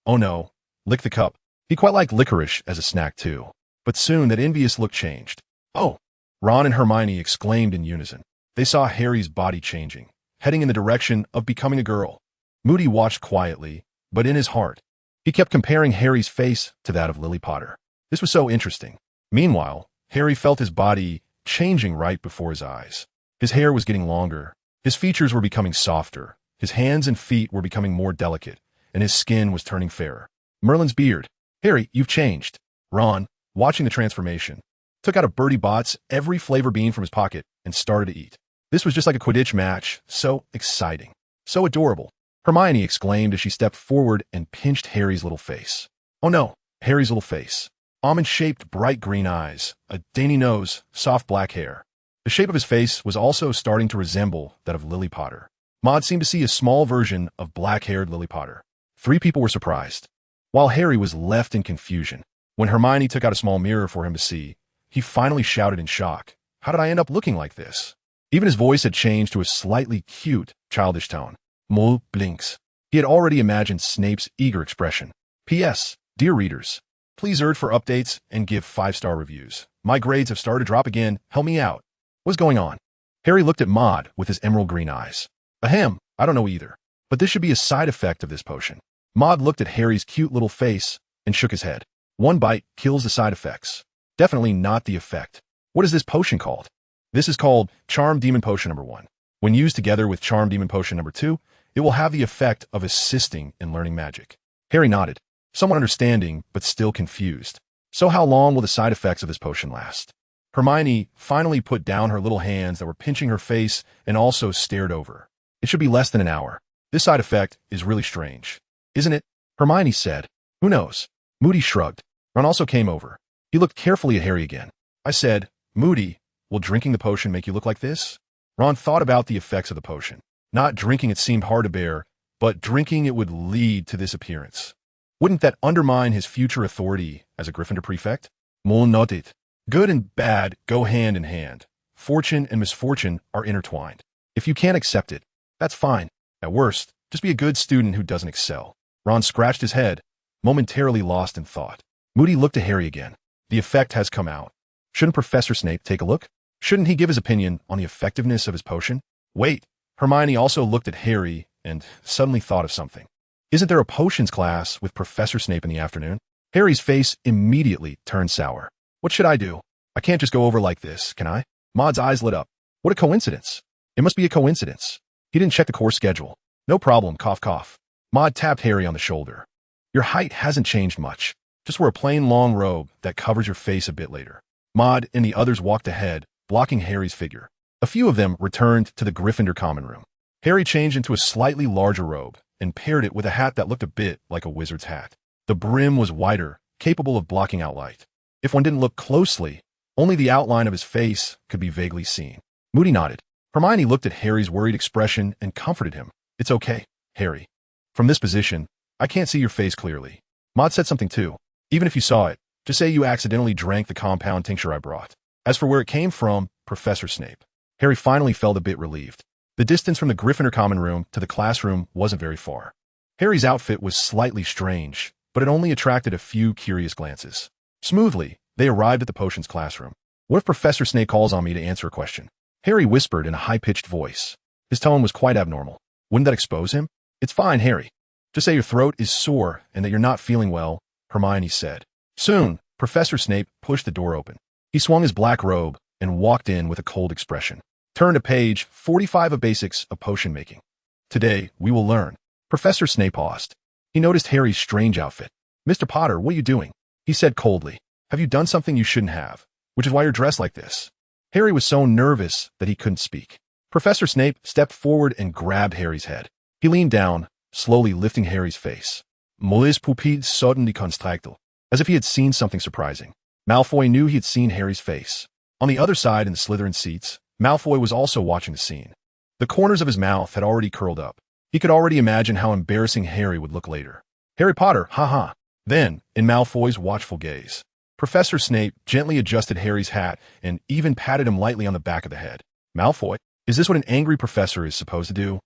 Oh no, lick the cup. He quite liked licorice as a snack too. But soon that envious look changed. Oh! Ron and Hermione exclaimed in unison. They saw Harry's body changing, heading in the direction of becoming a girl. Moody watched quietly, but in his heart, he kept comparing Harry's face to that of Lily Potter. This was so interesting. Meanwhile, Harry felt his body changing right before his eyes. His hair was getting longer. His features were becoming softer. His hands and feet were becoming more delicate, and his skin was turning fairer. Merlin's beard. Harry, you've changed. Ron, watching the transformation, took out a Bertie Bott's every flavor bean from his pocket and started to eat. This was just like a Quidditch match, so exciting. So adorable. Hermione exclaimed as she stepped forward and pinched Harry's little face. Oh no, Harry's little face. Almond-shaped bright green eyes, a dainty nose, soft black hair. The shape of his face was also starting to resemble that of Lily Potter. Maud seemed to see a small version of black-haired Lily Potter. 3 people were surprised, while Harry was left in confusion. When Hermione took out a small mirror for him to see, he finally shouted in shock, "How did I end up looking like this?" Even his voice had changed to a slightly cute, childish tone. Mole blinks. He had already imagined Snape's eager expression. P.S. Dear readers, please urge for updates and give 5-star reviews. My grades have started to drop again. Help me out. What's going on? Harry looked at Maud with his emerald green eyes. Ahem, I don't know either. But this should be a side effect of this potion. Maud looked at Harry's cute little face and shook his head. 1 bite kills the side effects. Definitely not the effect. What is this potion called? This is called Charm Demon Potion number 1. When used together with Charm Demon Potion number 2, it will have the effect of assisting in learning magic. Harry nodded, somewhat understanding but still confused. So how long will the side effects of this potion last? Hermione finally put down her little hands that were pinching her face and also stared over. It should be less than an hour. This side effect is really strange. Isn't it? Hermione said. Who knows? Moody shrugged. Ron also came over. He looked carefully at Harry again. I said, Moody, will drinking the potion make you look like this? Ron thought about the effects of the potion. Not drinking it seemed hard to bear, but drinking it would lead to this appearance. Wouldn't that undermine his future authority as a Gryffindor prefect? Mole nodded. Good and bad go hand in hand. Fortune and misfortune are intertwined. If you can't accept it, that's fine. At worst, just be a good student who doesn't excel. Ron scratched his head, momentarily lost in thought. Moody looked at Harry again. The effect has come out. Shouldn't Professor Snape take a look? Shouldn't he give his opinion on the effectiveness of his potion? Wait, Hermione also looked at Harry and suddenly thought of something. Isn't there a potions class with Professor Snape in the afternoon? Harry's face immediately turned sour. What should I do? I can't just go over like this, can I? Maud's eyes lit up. What a coincidence. It must be a coincidence. He didn't check the course schedule. No problem, cough cough. Maud tapped Harry on the shoulder. Your height hasn't changed much. Just wear a plain long robe that covers your face a bit later. Maud and the others walked ahead, blocking Harry's figure. A few of them returned to the Gryffindor common room. Harry changed into a slightly larger robe and paired it with a hat that looked a bit like a wizard's hat. The brim was wider, capable of blocking out light. If one didn't look closely, only the outline of his face could be vaguely seen. Moody nodded. Hermione looked at Harry's worried expression and comforted him. It's okay, Harry. From this position, I can't see your face clearly. Maud said something too. Even if you saw it, just say you accidentally drank the compound tincture I brought. As for where it came from, Professor Snape. Harry finally felt a bit relieved. The distance from the Gryffindor common room to the classroom wasn't very far. Harry's outfit was slightly strange, but it only attracted a few curious glances. Smoothly, they arrived at the potions classroom. What if Professor Snape calls on me to answer a question? Harry whispered in a high-pitched voice. His tone was quite abnormal. Wouldn't that expose him? It's fine, Harry. Just say your throat is sore and that you're not feeling well, Hermione said. Soon, Professor Snape pushed the door open. He swung his black robe and walked in with a cold expression. Turn to page 45 of Basics of Potion Making. Today, we will learn. Professor Snape paused. He noticed Harry's strange outfit. Mr. Potter, what are you doing? He said coldly. Have you done something you shouldn't have? Which is why you're dressed like this. Harry was so nervous that he couldn't speak. Professor Snape stepped forward and grabbed Harry's head. He leaned down, slowly lifting Harry's face. Molles pupilles suddenly contracted, as if he had seen something surprising. Malfoy knew he had seen Harry's face. On the other side in the Slytherin seats, Malfoy was also watching the scene. The corners of his mouth had already curled up. He could already imagine how embarrassing Harry would look later. Harry Potter, haha. Then, in Malfoy's watchful gaze, Professor Snape gently adjusted Harry's hat and even patted him lightly on the back of the head. Malfoy, is this what an angry professor is supposed to do?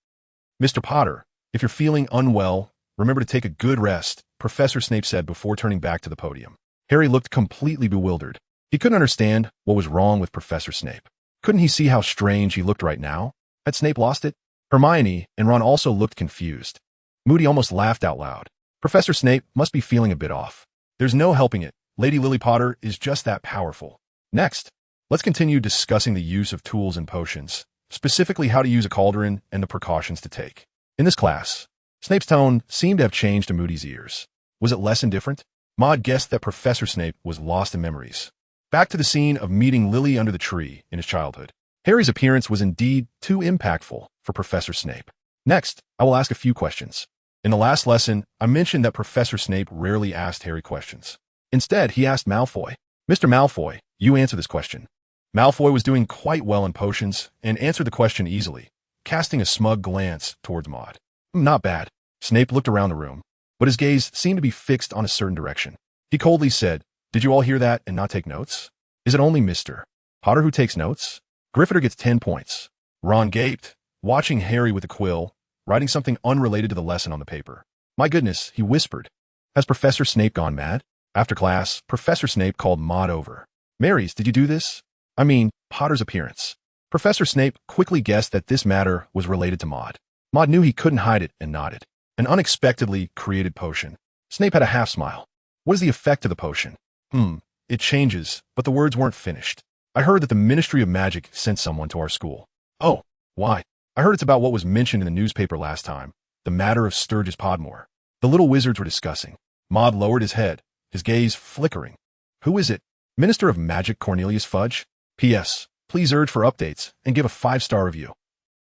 Mr. Potter, if you're feeling unwell, remember to take a good rest, Professor Snape said before turning back to the podium. Harry looked completely bewildered. He couldn't understand what was wrong with Professor Snape. Couldn't he see how strange he looked right now? Had Snape lost it? Hermione and Ron also looked confused. Moody almost laughed out loud. Professor Snape must be feeling a bit off. There's no helping it. Lady Lily Potter is just that powerful. Next, let's continue discussing the use of tools and potions, specifically how to use a cauldron and the precautions to take. In this class, Snape's tone seemed to have changed to Moody's ears. Was it less indifferent? Maud guessed that Professor Snape was lost in memories. Back to the scene of meeting Lily under the tree in his childhood. Harry's appearance was indeed too impactful for Professor Snape. Next, I will ask a few questions. In the last lesson, I mentioned that Professor Snape rarely asked Harry questions. Instead, he asked Malfoy, "Mr. Malfoy, you answer this question." Malfoy was doing quite well in potions and answered the question easily, casting a smug glance towards Maud. Not bad. Snape looked around the room, but his gaze seemed to be fixed on a certain direction. He coldly said, "Did you all hear that and not take notes? Is it only Mr. Potter who takes notes?" Gryffindor gets 10 points. Ron gaped, watching Harry with a quill, writing something unrelated to the lesson on the paper. "My goodness," he whispered. "Has Professor Snape gone mad?" After class, Professor Snape called Maud over. "Marys, did you do this? I mean, Potter's appearance." Professor Snape quickly guessed that this matter was related to Maud. Maud knew he couldn't hide it and nodded. An unexpectedly created potion. Snape had a half smile. "What is the effect of the potion?" It changes, but the words weren't finished. "I heard that the Ministry of Magic sent someone to our school." "Oh, why?" "I heard it's about what was mentioned in the newspaper last time, the matter of Sturgis Podmore." The little wizards were discussing. Maud lowered his head, his gaze flickering. "Who is it? Minister of Magic Cornelius Fudge? P.S. Please urge for updates and give a 5-star review."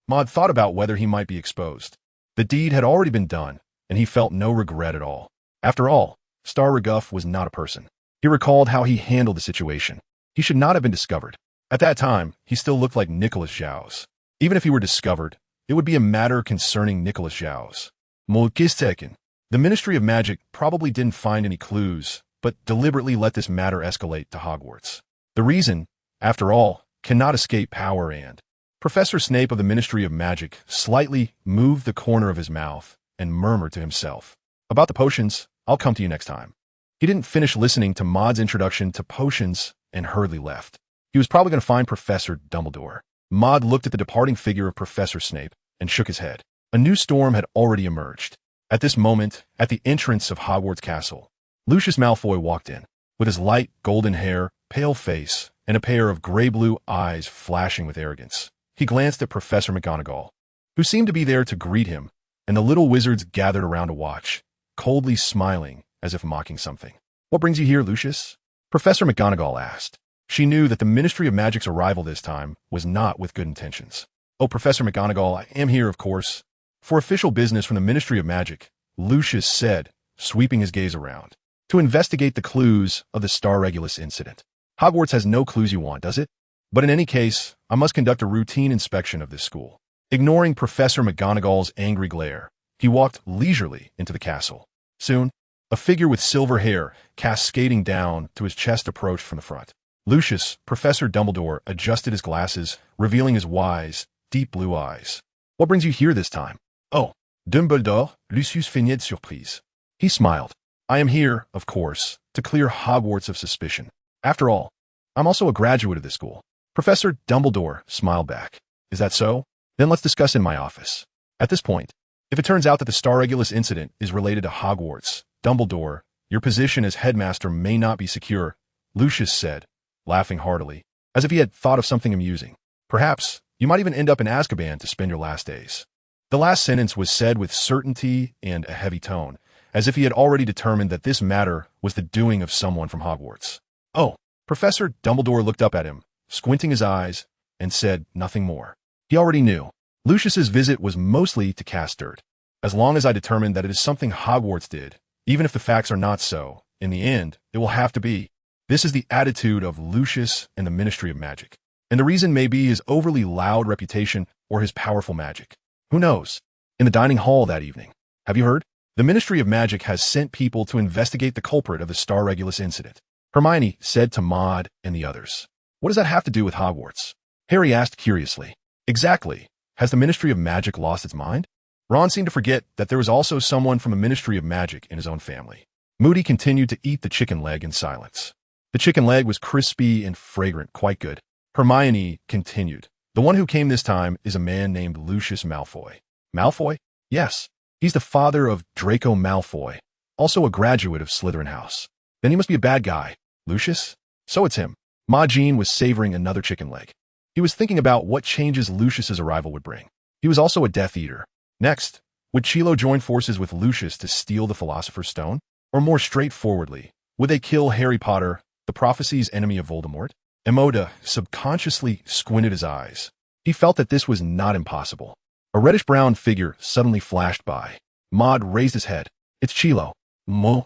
Maud thought about whether he might be exposed. The deed had already been done, and he felt no regret at all. After all, Star Reguff was not a person. He recalled how he handled the situation. He should not have been discovered. At that time, he still looked like Nicholas Zhao's. Even if he were discovered, it would be a matter concerning Nicholas Zhao's. Mulkisteken. The Ministry of Magic probably didn't find any clues, but deliberately let this matter escalate to Hogwarts. The reason, after all, cannot escape power and... Professor Snape of the Ministry of Magic slightly moved the corner of his mouth and murmured to himself, "About the potions, I'll come to you next time." He didn't finish listening to Maud's introduction to potions and hurriedly left. He was probably going to find Professor Dumbledore. Maud looked at the departing figure of Professor Snape and shook his head. A new storm had already emerged. At this moment, at the entrance of Hogwarts Castle, Lucius Malfoy walked in, with his light golden hair, pale face, and a pair of gray-blue eyes flashing with arrogance. He glanced at Professor McGonagall, who seemed to be there to greet him, and the little wizards gathered around to watch, coldly smiling as if mocking something. "What brings you here, Lucius?" Professor McGonagall asked. She knew that the Ministry of Magic's arrival this time was not with good intentions. "Oh, Professor McGonagall, I am here, of course, for official business from the Ministry of Magic," Lucius said, sweeping his gaze around, "to investigate the clues of the Star Regulus incident." "Hogwarts has no clues you want, does it? But in any case, I must conduct a routine inspection of this school." Ignoring Professor McGonagall's angry glare, he walked leisurely into the castle. Soon, a figure with silver hair cascading down to his chest approached from the front. Lucius, Professor Dumbledore, adjusted his glasses, revealing his wise, deep blue eyes. "What brings you here this time?" "Oh, Dumbledore, Lucius feigned surprise." He smiled. "I am here, of course, to clear Hogwarts of suspicion. After all, I'm also a graduate of this school." Professor Dumbledore smiled back. "Is that so? Then let's discuss in my office." At this point, if it turns out that the Star Regulus incident is related to Hogwarts, Dumbledore, your position as headmaster may not be secure, Lucius said, laughing heartily, as if he had thought of something amusing. "Perhaps you might even end up in Azkaban to spend your last days." The last sentence was said with certainty and a heavy tone, as if he had already determined that this matter was the doing of someone from Hogwarts. "Oh." Professor Dumbledore looked up at him, squinting his eyes, and said nothing more. He already knew. Lucius's visit was mostly to cast dirt. As long as I determine that it is something Hogwarts did, even if the facts are not so, in the end, it will have to be. This is the attitude of Lucius and the Ministry of Magic. And the reason may be his overly loud reputation or his powerful magic. Who knows? In the dining hall that evening. "Have you heard? The Ministry of Magic has sent people to investigate the culprit of the Star Regulus incident," Hermione said to Maud and the others. "What does that have to do with Hogwarts?" Harry asked curiously. "Exactly. Has the Ministry of Magic lost its mind?" Ron seemed to forget that there was also someone from the Ministry of Magic in his own family. Moody continued to eat the chicken leg in silence. The chicken leg was crispy and fragrant, quite good. Hermione continued. "The one who came this time is a man named Lucius Malfoy." "Malfoy?" "Yes. He's the father of Draco Malfoy, also a graduate of Slytherin House." "Then he must be a bad guy." "Lucius?" "So it's him." Ma Jean was savoring another chicken leg. He was thinking about what changes Lucius's arrival would bring. He was also a Death Eater. Next, Would Chilo join forces with Lucius to steal the Philosopher's Stone? Or more straightforwardly, would they kill Harry Potter, the prophecy's enemy of Voldemort? Emoda subconsciously squinted his eyes. He felt that this was not impossible. A reddish-brown figure suddenly flashed by. Maud raised his head. It's Chilo. Mull.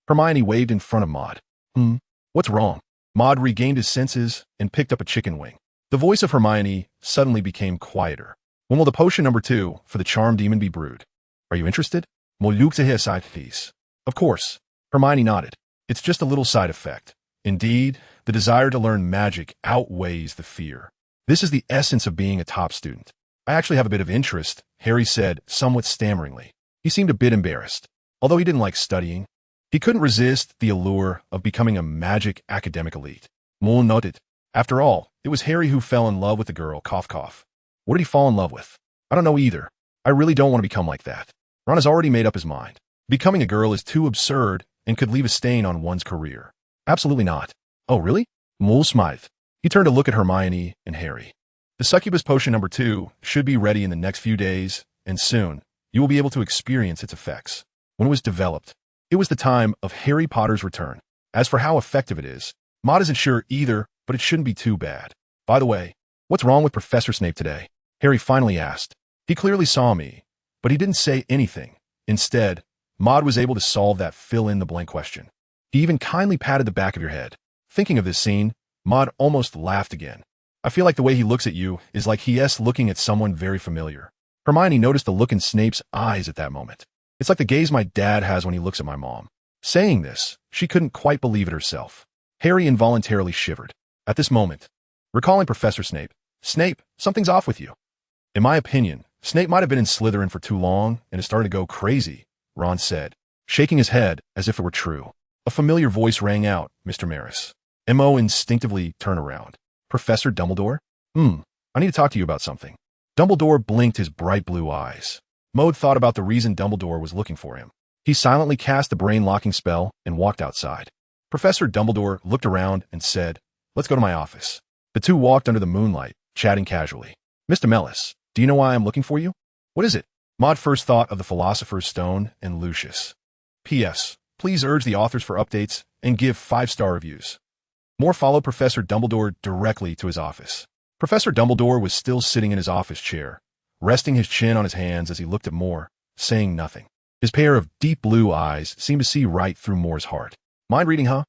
Hermione waved in front of Maud. What's wrong? Maud regained his senses and picked up a chicken wing. The voice of Hermione suddenly became quieter. When will the potion number 2 for the charm demon be brewed? Are you interested? Of course. Hermione nodded. It's just a little side effect. Indeed, the desire to learn magic outweighs the fear. This is the essence of being a top student. I actually have a bit of interest, Harry said, somewhat stammeringly. He seemed a bit embarrassed. Although he didn't like studying, he couldn't resist the allure of becoming a magic academic elite. Mull noted. After all, it was Harry who fell in love with the girl, cough cough. What did he fall in love with? I don't know either. I really don't want to become like that. Ron has already made up his mind. Becoming a girl is too absurd and could leave a stain on one's career. Absolutely not. Oh, really? Mull smiled. He turned to look at Hermione and Harry. The succubus potion number 2 should be ready in the next few days, and soon you will be able to experience its effects. When it was developed, it was the time of Harry Potter's return. As for how effective it is, Maud isn't sure either, but it shouldn't be too bad. By the way, what's wrong with Professor Snape today? Harry finally asked. He clearly saw me, but he didn't say anything. Instead, Maud was able to solve that fill-in-the-blank question. He even kindly patted the back of your head. Thinking of this scene, Maud almost laughed again. I feel like the way he looks at you is like he's looking at someone very familiar. Hermione noticed the look in Snape's eyes at that moment. It's like the gaze my dad has when he looks at my mom. Saying this, she couldn't quite believe it herself. Harry involuntarily shivered. At this moment, recalling Professor Snape, something's off with you. In my opinion, Snape might have been in Slytherin for too long and is starting to go crazy, Ron said, shaking his head as if it were true. A familiar voice rang out, Mr. Maris. M.O. instinctively turned around. Professor Dumbledore? I need to talk to you about something. Dumbledore blinked his bright blue eyes. Maud thought about the reason Dumbledore was looking for him. He silently cast the brain-locking spell and walked outside. Professor Dumbledore looked around and said, Let's go to my office. The two walked under the moonlight, chatting casually. Mr. Mellis, do you know why I'm looking for you? What is it? Maud first thought of the Philosopher's Stone and Lucius. P.S. Please urge the authors for updates and give 5-star reviews. Moore followed Professor Dumbledore directly to his office. Professor Dumbledore was still sitting in his office chair, resting his chin on his hands as he looked at Moore, saying nothing. His pair of deep blue eyes seemed to see right through Moore's heart. Mind reading, huh?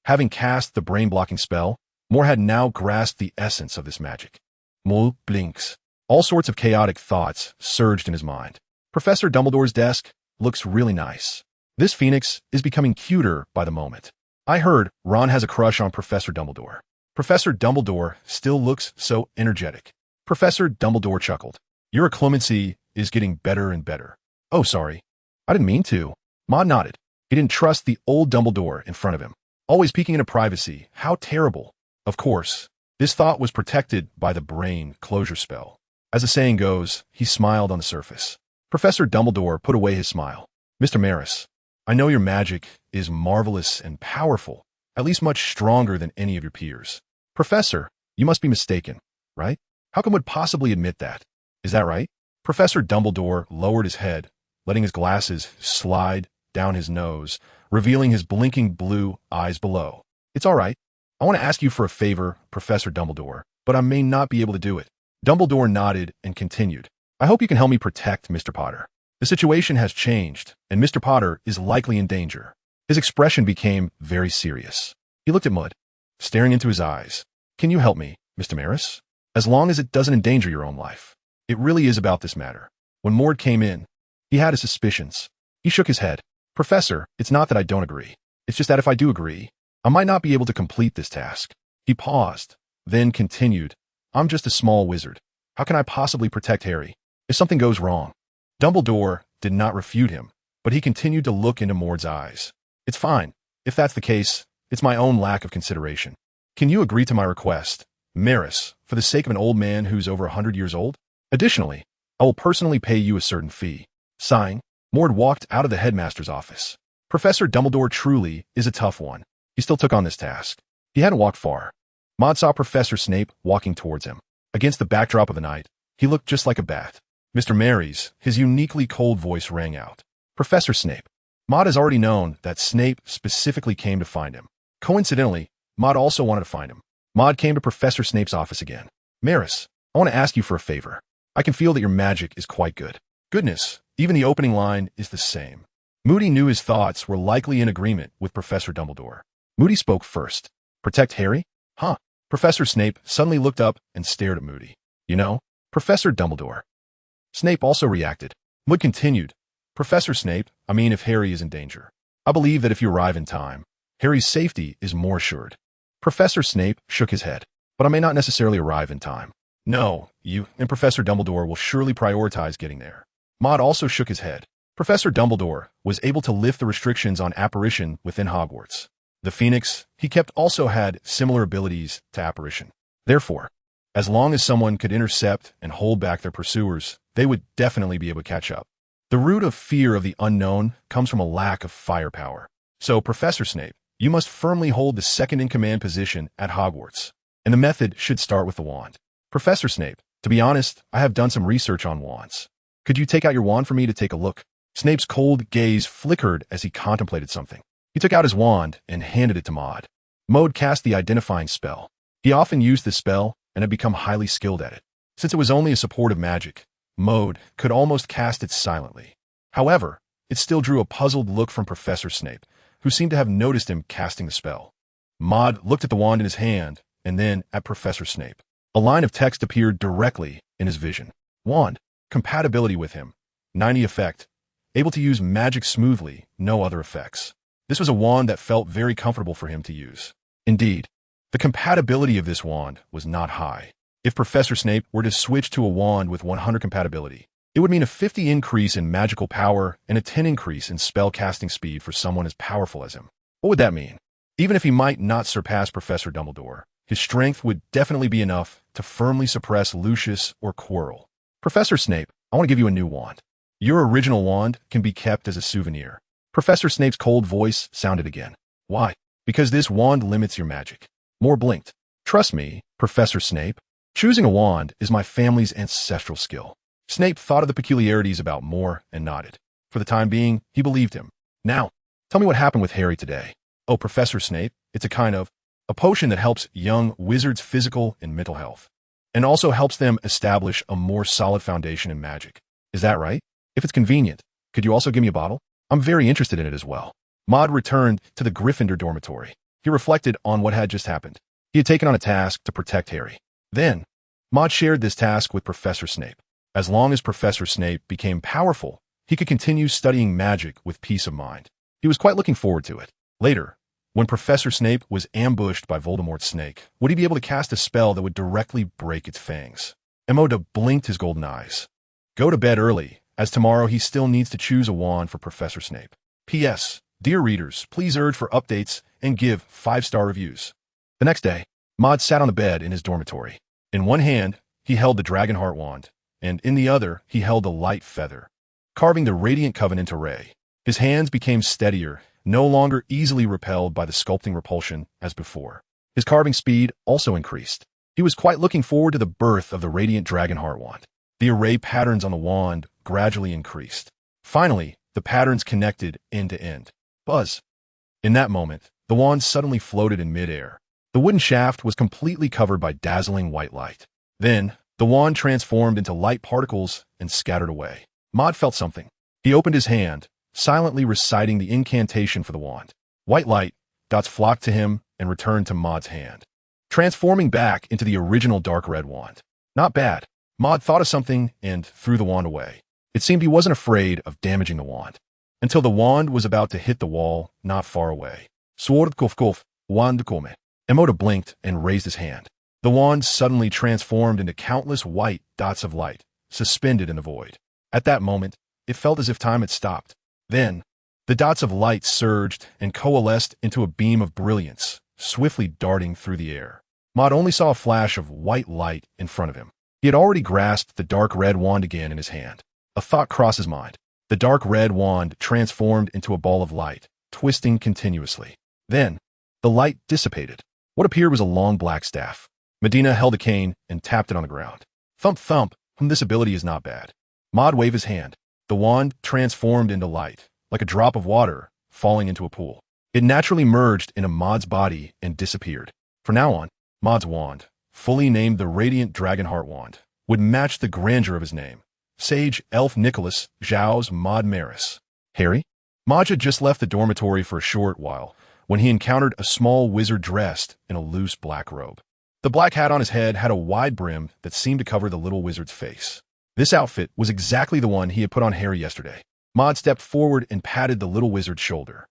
Having cast the brain-blocking spell, Moore had now grasped the essence of this magic. Moore blinks. All sorts of chaotic thoughts surged in his mind. Professor Dumbledore's desk looks really nice. This phoenix is becoming cuter by the moment. I heard Ron has a crush on Professor Dumbledore. Professor Dumbledore still looks so energetic. Professor Dumbledore chuckled. Your clemency is getting better and better. Oh, sorry. I didn't mean to. Maud nodded. He didn't trust the old Dumbledore in front of him. Always peeking into privacy. How terrible. Of course, this thought was protected by the brain closure spell. As the saying goes, he smiled on the surface. Professor Dumbledore put away his smile. Mr. Maris, I know your magic is marvelous and powerful, at least much stronger than any of your peers. Professor, you must be mistaken, right? How come would possibly admit that? Is that right? Professor Dumbledore lowered his head, letting his glasses slide down his nose, revealing his blinking blue eyes below. It's all right. I want to ask you for a favor, Professor Dumbledore, but I may not be able to do it. Dumbledore nodded and continued. I hope you can help me protect Mr. Potter. The situation has changed, and Mr. Potter is likely in danger. His expression became very serious. He looked at Mud, staring into his eyes. Can you help me, Mr. Maris? As long as it doesn't endanger your own life. It really is about this matter. When Mord came in, he had his suspicions. He shook his head. Professor, it's not that I don't agree. It's just that if I do agree, I might not be able to complete this task. He paused, then continued. I'm just a small wizard. How can I possibly protect Harry if something goes wrong? Dumbledore did not refute him, but he continued to look into Mord's eyes. It's fine. If that's the case, it's my own lack of consideration. Can you agree to my request, Maris, for the sake of an old man who's over 100 years old? Additionally, I will personally pay you a certain fee. Sighing, Mord walked out of the headmaster's office. Professor Dumbledore truly is a tough one. He still took on this task. He hadn't walked far. Maud saw Professor Snape walking towards him. Against the backdrop of the night, he looked just like a bat. Mr. Mary's, his uniquely cold voice rang out. Professor Snape. Maud has already known that Snape specifically came to find him. Coincidentally, Maud also wanted to find him. Maud came to Professor Snape's office again. Maris, I want to ask you for a favor. I can feel that your magic is quite good. Goodness, even the opening line is the same. Moody knew his thoughts were likely in agreement with Professor Dumbledore. Moody spoke first. Protect Harry? Huh. Professor Snape suddenly looked up and stared at Moody. You know, Professor Dumbledore. Snape also reacted. Moody continued. Professor Snape, I mean if Harry is in danger. I believe that if you arrive in time, Harry's safety is more assured. Professor Snape shook his head. But I may not necessarily arrive in time. No, you and Professor Dumbledore will surely prioritize getting there. Maud also shook his head. Professor Dumbledore was able to lift the restrictions on apparition within Hogwarts. The Phoenix, he kept also had similar abilities to apparition. Therefore, as long as someone could intercept and hold back their pursuers, they would definitely be able to catch up. The root of fear of the unknown comes from a lack of firepower. So, Professor Snape, you must firmly hold the second-in-command position at Hogwarts. And the method should start with the wand. Professor Snape, to be honest, I have done some research on wands. Could you take out your wand for me to take a look? Snape's cold gaze flickered as he contemplated something. He took out his wand and handed it to Maud. Maud cast the identifying spell. He often used this spell and had become highly skilled at it. Since it was only a supportive magic, Maud could almost cast it silently. However, it still drew a puzzled look from Professor Snape, who seemed to have noticed him casting the spell. Maud looked at the wand in his hand and then at Professor Snape. A line of text appeared directly in his vision. Wand. Compatibility with him. 90 effect. Able to use magic smoothly, no other effects. This was a wand that felt very comfortable for him to use. Indeed, the compatibility of this wand was not high. If Professor Snape were to switch to a wand with 100 compatibility, it would mean a 50 increase in magical power and a 10 increase in spell casting speed for someone as powerful as him. What would that mean? Even if he might not surpass Professor Dumbledore, his strength would definitely be enough to firmly suppress Lucius or Quirrell. Professor Snape, I want to give you a new wand. Your original wand can be kept as a souvenir. Professor Snape's cold voice sounded again. Why? Because this wand limits your magic. Moore blinked. Trust me, Professor Snape. Choosing a wand is my family's ancestral skill. Snape thought of the peculiarities about Moore and nodded. For the time being, he believed him. Now, tell me what happened with Harry today. Oh, Professor Snape, it's a potion that helps young wizards' physical and mental health, and also helps them establish a more solid foundation in magic. Is that right? If it's convenient, could you also give me a bottle? I'm very interested in it as well. Maud returned to the Gryffindor dormitory. He reflected on what had just happened. He had taken on a task to protect Harry. Then, Maud shared this task with Professor Snape. As long as Professor Snape became powerful, he could continue studying magic with peace of mind. He was quite looking forward to it. Later, when Professor Snape was ambushed by Voldemort's snake, would he be able to cast a spell that would directly break its fangs? Emoda blinked his golden eyes. Go to bed early, as tomorrow he still needs to choose a wand for Professor Snape. P.S. Dear readers, please urge for updates and give 5-star reviews. The next day, Maud sat on the bed in his dormitory. In one hand, he held the Dragonheart wand, and in the other, he held a light feather, carving the Radiant Covenant array. His hands became steadier, no longer easily repelled by the sculpting repulsion as before. His carving speed also increased. He was quite looking forward to the birth of the Radiant Dragonheart wand. The array patterns on the wand gradually increased. Finally, the patterns connected end to end. Buzz. In that moment, the wand suddenly floated in midair. The wooden shaft was completely covered by dazzling white light. Then, the wand transformed into light particles and scattered away. Maud felt something. He opened his hand, silently reciting the incantation for the wand. White light dots flocked to him and returned to Maud's hand, transforming back into the original dark red wand. Not bad. Maud thought of something and threw the wand away. It seemed he wasn't afraid of damaging the wand, until the wand was about to hit the wall not far away. Sword kof wand come. Emoda blinked and raised his hand. The wand suddenly transformed into countless white dots of light, suspended in the void. At that moment, it felt as if time had stopped. Then, the dots of light surged and coalesced into a beam of brilliance, swiftly darting through the air. Maud only saw a flash of white light in front of him. He had already grasped the dark red wand again in his hand. A thought crossed his mind. The dark red wand transformed into a ball of light, twisting continuously. Then, the light dissipated. What appeared was a long black staff. Medina held a cane and tapped it on the ground. Thump thump, this ability is not bad. Maud waved his hand. The wand transformed into light, like a drop of water falling into a pool. It naturally merged into Maud's body and disappeared. From now on, Maud's wand, fully named the Radiant Dragonheart Wand, would match the grandeur of his name. Sage Elf Nicholas Zhao's Maud Maris. Harry? Maud had just left the dormitory for a short while when he encountered a small wizard dressed in a loose black robe. The black hat on his head had a wide brim that seemed to cover the little wizard's face. This outfit was exactly the one he had put on Harry yesterday. Maud stepped forward and patted the little wizard's shoulder.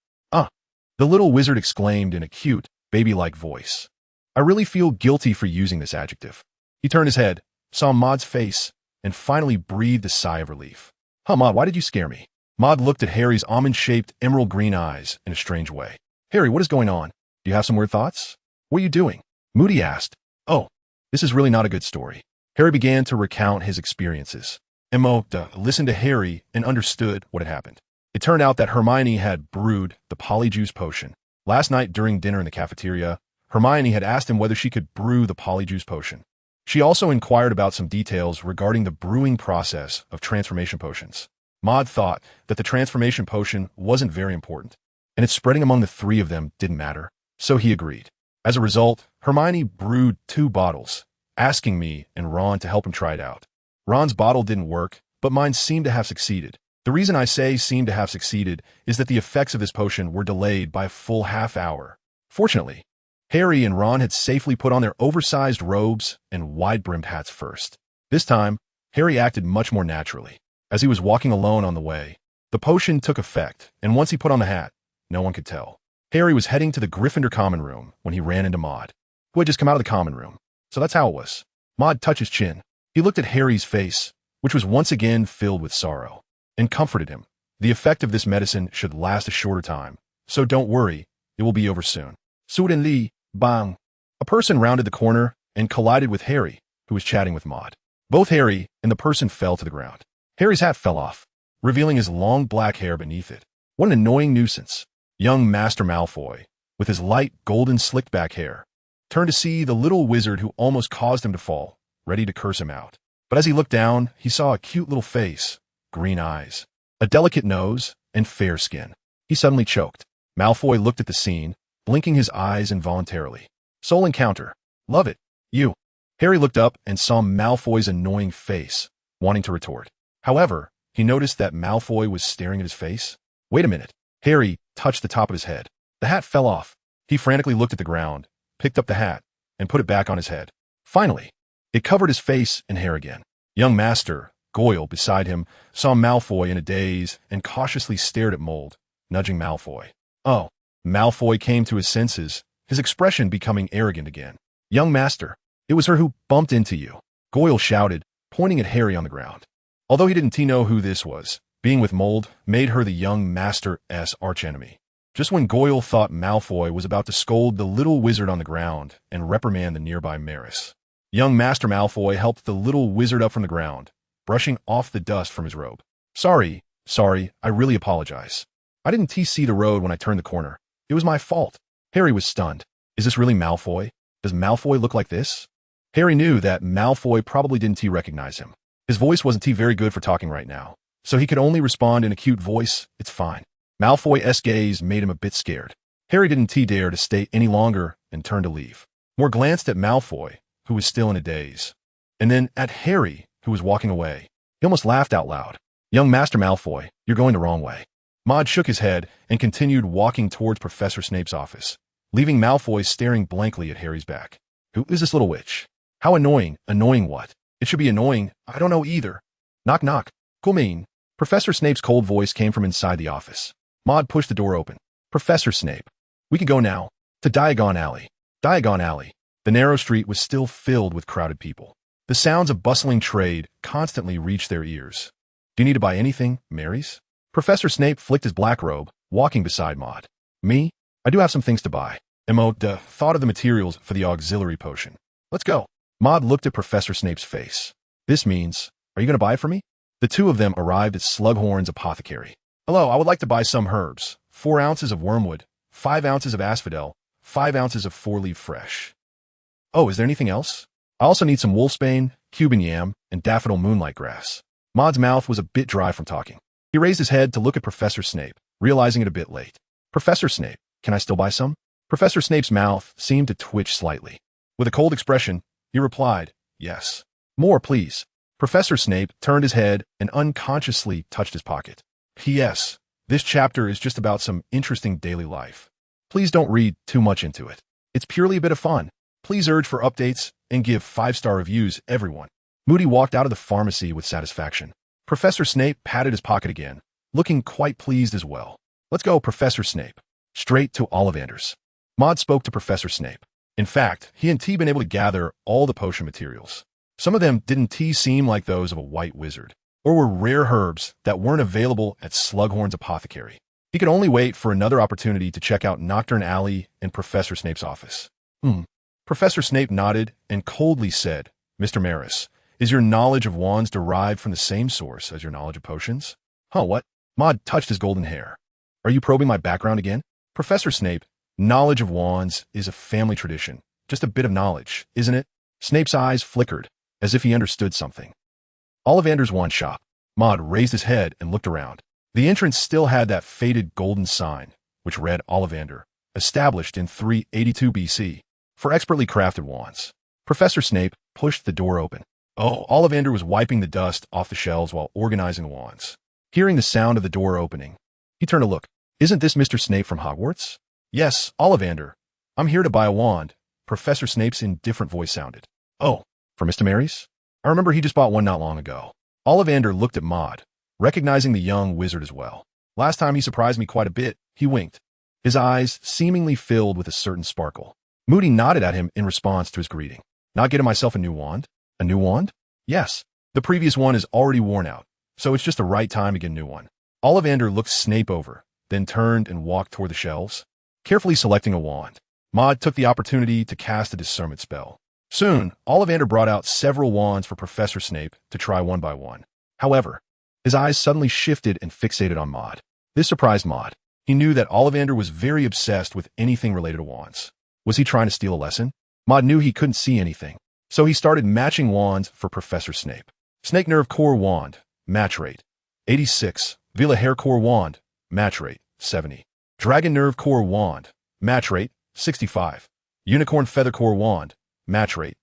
The little wizard exclaimed in a cute, baby-like voice. I really feel guilty for using this adjective. He turned his head, saw Maud's face, and finally breathed a sigh of relief. Maud, why did you scare me? Maud looked at Harry's almond-shaped emerald green eyes in a strange way. Harry, what is going on? Do you have some weird thoughts? What are you doing? Moody asked. Oh, this is really not a good story. Harry began to recount his experiences. Emma listened to Harry and understood what had happened. It turned out that Hermione had brewed the polyjuice potion. Last night during dinner in the cafeteria, Hermione had asked him whether she could brew the polyjuice potion. She also inquired about some details regarding the brewing process of transformation potions. Maud thought that the transformation potion wasn't very important, and its spreading among the three of them didn't matter, so he agreed. As a result, Hermione brewed 2 bottles, asking me and Ron to help him try it out. Ron's bottle didn't work, but mine seemed to have succeeded. The reason I say seemed to have succeeded is that the effects of this potion were delayed by a full half hour. Fortunately, Harry and Ron had safely put on their oversized robes and wide-brimmed hats first. This time, Harry acted much more naturally. As he was walking alone on the way, the potion took effect, and once he put on the hat, no one could tell. Harry was heading to the Gryffindor common room when he ran into Maud, who had just come out of the common room. So that's how it was. Maud touched his chin. He looked at Harry's face, which was once again filled with sorrow, and comforted him. The effect of this medicine should last a shorter time, so don't worry, it will be over soon. Suddenly, bang! A person rounded the corner and collided with Harry, who was chatting with Maud. Both Harry and the person fell to the ground. Harry's hat fell off, revealing his long black hair beneath it. What an annoying nuisance. Young Master Malfoy, with his light golden slicked back hair, turned to see the little wizard who almost caused him to fall, ready to curse him out. But as he looked down, he saw a cute little face, green eyes, a delicate nose, and fair skin. He suddenly choked. Malfoy looked at the scene, blinking his eyes involuntarily. Soul encounter. Love it. You. Harry looked up and saw Malfoy's annoying face, wanting to retort. However, he noticed that Malfoy was staring at his face. Wait a minute. Harry touched the top of his head. The hat fell off. He frantically looked at the ground, picked up the hat, and put it back on his head. Finally, it covered his face and hair again. Young Master Goyle, beside him, saw Malfoy in a daze and cautiously stared at Mold, nudging Malfoy. Oh. Malfoy came to his senses, his expression becoming arrogant again. Young Master, it was her who bumped into you, Goyle shouted, pointing at Harry on the ground. Although he didn't know who this was, being with Mold made her the young Master's archenemy. Just when Goyle thought Malfoy was about to scold the little wizard on the ground and reprimand the nearby Maris, young Master Malfoy helped the little wizard up from the ground, brushing off the dust from his robe. Sorry, I really apologize. I didn't see the road when I turned the corner. It was my fault. Harry was stunned. Is this really Malfoy? Does Malfoy look like this? Harry knew that Malfoy probably didn't recognize him. His voice wasn't very good for talking right now, so he could only respond in a cute voice, it's fine. Malfoy's gaze made him a bit scared. Harry didn't dare to stay any longer and turned to leave. Moore glanced at Malfoy, who was still in a daze, and then at Harry, who was walking away. He almost laughed out loud. Young Master Malfoy, you're going the wrong way. Maud shook his head and continued walking towards Professor Snape's office, leaving Malfoy staring blankly at Harry's back. Who is this little witch? How annoying. Annoying what? It should be annoying. I don't know either. Knock knock. Come in. Professor Snape's cold voice came from inside the office. Maud pushed the door open. Professor Snape. We can go now. To Diagon Alley. Diagon Alley. The narrow street was still filled with crowded people. The sounds of bustling trade constantly reached their ears. Do you need to buy anything, Marys? Professor Snape flicked his black robe, walking beside Maud. Me? I do have some things to buy. Emma thought of the materials for the auxiliary potion. Let's go. Maud looked at Professor Snape's face. This means, are you going to buy it for me? The two of them arrived at Slughorn's apothecary. Hello, I would like to buy some herbs. 4 ounces of wormwood, 5 ounces of asphodel, 5 ounces of 4-leaf fresh. Oh, is there anything else? I also need some wolfsbane, Cuban yam, and daffodil moonlight grass. Maud's mouth was a bit dry from talking. He raised his head to look at Professor Snape, realizing it a bit late. Professor Snape, can I still buy some? Professor Snape's mouth seemed to twitch slightly. With a cold expression, he replied, yes. More, please. Professor Snape turned his head and unconsciously touched his pocket. P.S. This chapter is just about some interesting daily life. Please don't read too much into it. It's purely a bit of fun. Please urge for updates and give 5-star reviews, everyone. Moody walked out of the pharmacy with satisfaction. Professor Snape patted his pocket again, looking quite pleased as well. Let's go, Professor Snape. Straight to Ollivanders. Maud spoke to Professor Snape. In fact, he and T been able to gather all the potion materials. Some of them didn't seem like those of a white wizard, or were rare herbs that weren't available at Slughorn's apothecary. He could only wait for another opportunity to check out Nocturne Alley in Professor Snape's office. Professor Snape nodded and coldly said, Mr. Maris, is your knowledge of wands derived from the same source as your knowledge of potions? What? Maud touched his golden hair. Are you probing my background again? Professor Snape, knowledge of wands is a family tradition. Just a bit of knowledge, isn't it? Snape's eyes flickered, as if he understood something. Ollivanders' wand shop. Maud raised his head and looked around. The entrance still had that faded golden sign, which read Ollivander, established in 382 BC, for expertly crafted wands. Professor Snape pushed the door open. Ollivander was wiping the dust off the shelves while organizing the wands. Hearing the sound of the door opening, he turned to look. Isn't this Mr. Snape from Hogwarts? Yes, Ollivander. I'm here to buy a wand. Professor Snape's indifferent voice sounded. For Mr. Maris? I remember he just bought one not long ago. Ollivander looked at Maud, recognizing the young wizard as well. Last time he surprised me quite a bit, he winked. His eyes seemingly filled with a certain sparkle. Moody nodded at him in response to his greeting. Not getting myself a new wand? A new wand? Yes. The previous one is already worn out, so it's just the right time to get a new one. Ollivander looked Snape over, then turned and walked toward the shelves, carefully selecting a wand. Maud took the opportunity to cast a discernment spell. Soon, Ollivander brought out several wands for Professor Snape to try one by one. However, his eyes suddenly shifted and fixated on Maud. This surprised Maud. He knew that Ollivander was very obsessed with anything related to wands. Was he trying to steal a lesson? Maud knew he couldn't see anything, so he started matching wands for Professor Snape. Snake Nerve Core Wand, match rate, 86. Vila Hair Core Wand, match rate, 70. Dragon Nerve Core Wand, match rate, 65. Unicorn Feather Core Wand, match rate,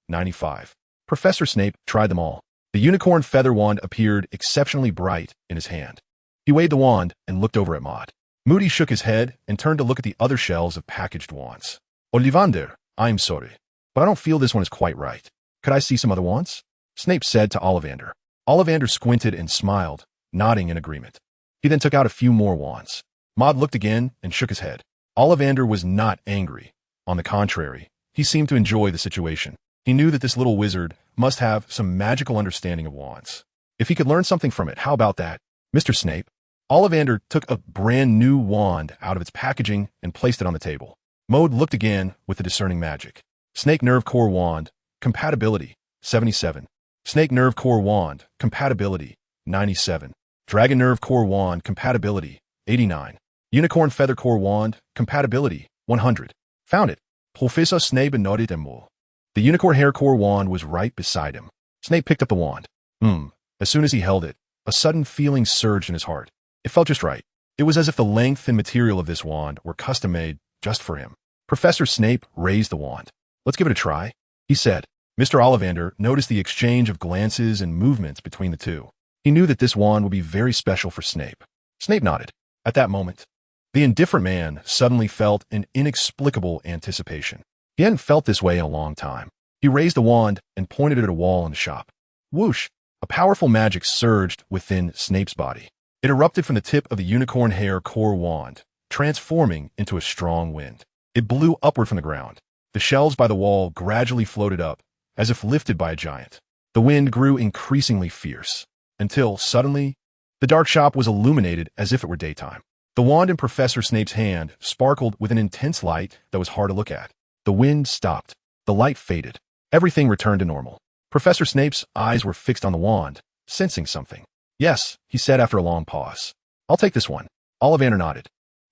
95. Professor Snape tried them all. The Unicorn Feather Wand appeared exceptionally bright in his hand. He waved the wand and looked over at Maud. Moody shook his head and turned to look at the other shelves of packaged wands. Ollivander, I'm sorry, but I don't feel this one is quite right. Could I see some other wands? Snape said to Ollivander. Ollivander squinted and smiled, nodding in agreement. He then took out a few more wands. Maud looked again and shook his head. Ollivander was not angry. On the contrary, he seemed to enjoy the situation. He knew that this little wizard must have some magical understanding of wands. If he could learn something from it, how about that? Mr. Snape. Ollivander took a brand new wand out of its packaging and placed it on the table. Maud looked again with the discerning magic. Snake Nerve Core Wand, compatibility, 77. Snake Nerve Core Wand, compatibility, 97. Dragon Nerve Core Wand, compatibility, 89. Unicorn Feather Core Wand, compatibility, 100. Found it. Professor Snape nodded and more. The Unicorn Hair Core Wand was right beside him. Snape picked up the wand. As soon as he held it, a sudden feeling surged in his heart. It felt just right. It was as if the length and material of this wand were custom-made just for him. Professor Snape raised the wand. Let's give it a try, he said. Mr. Ollivander noticed the exchange of glances and movements between the two. He knew that this wand would be very special for Snape. Snape nodded. At that moment, the indifferent man suddenly felt an inexplicable anticipation. He hadn't felt this way in a long time. He raised the wand and pointed it at a wall in the shop. Whoosh! A powerful magic surged within Snape's body. It erupted from the tip of the Unicorn Hair Core Wand, transforming into a strong wind. It blew upward from the ground. The shelves by the wall gradually floated up, as if lifted by a giant. The wind grew increasingly fierce, until, suddenly, the dark shop was illuminated as if it were daytime. The wand in Professor Snape's hand sparkled with an intense light that was hard to look at. The wind stopped. The light faded. Everything returned to normal. Professor Snape's eyes were fixed on the wand, sensing something. Yes, he said after a long pause. I'll take this one. Ollivander nodded.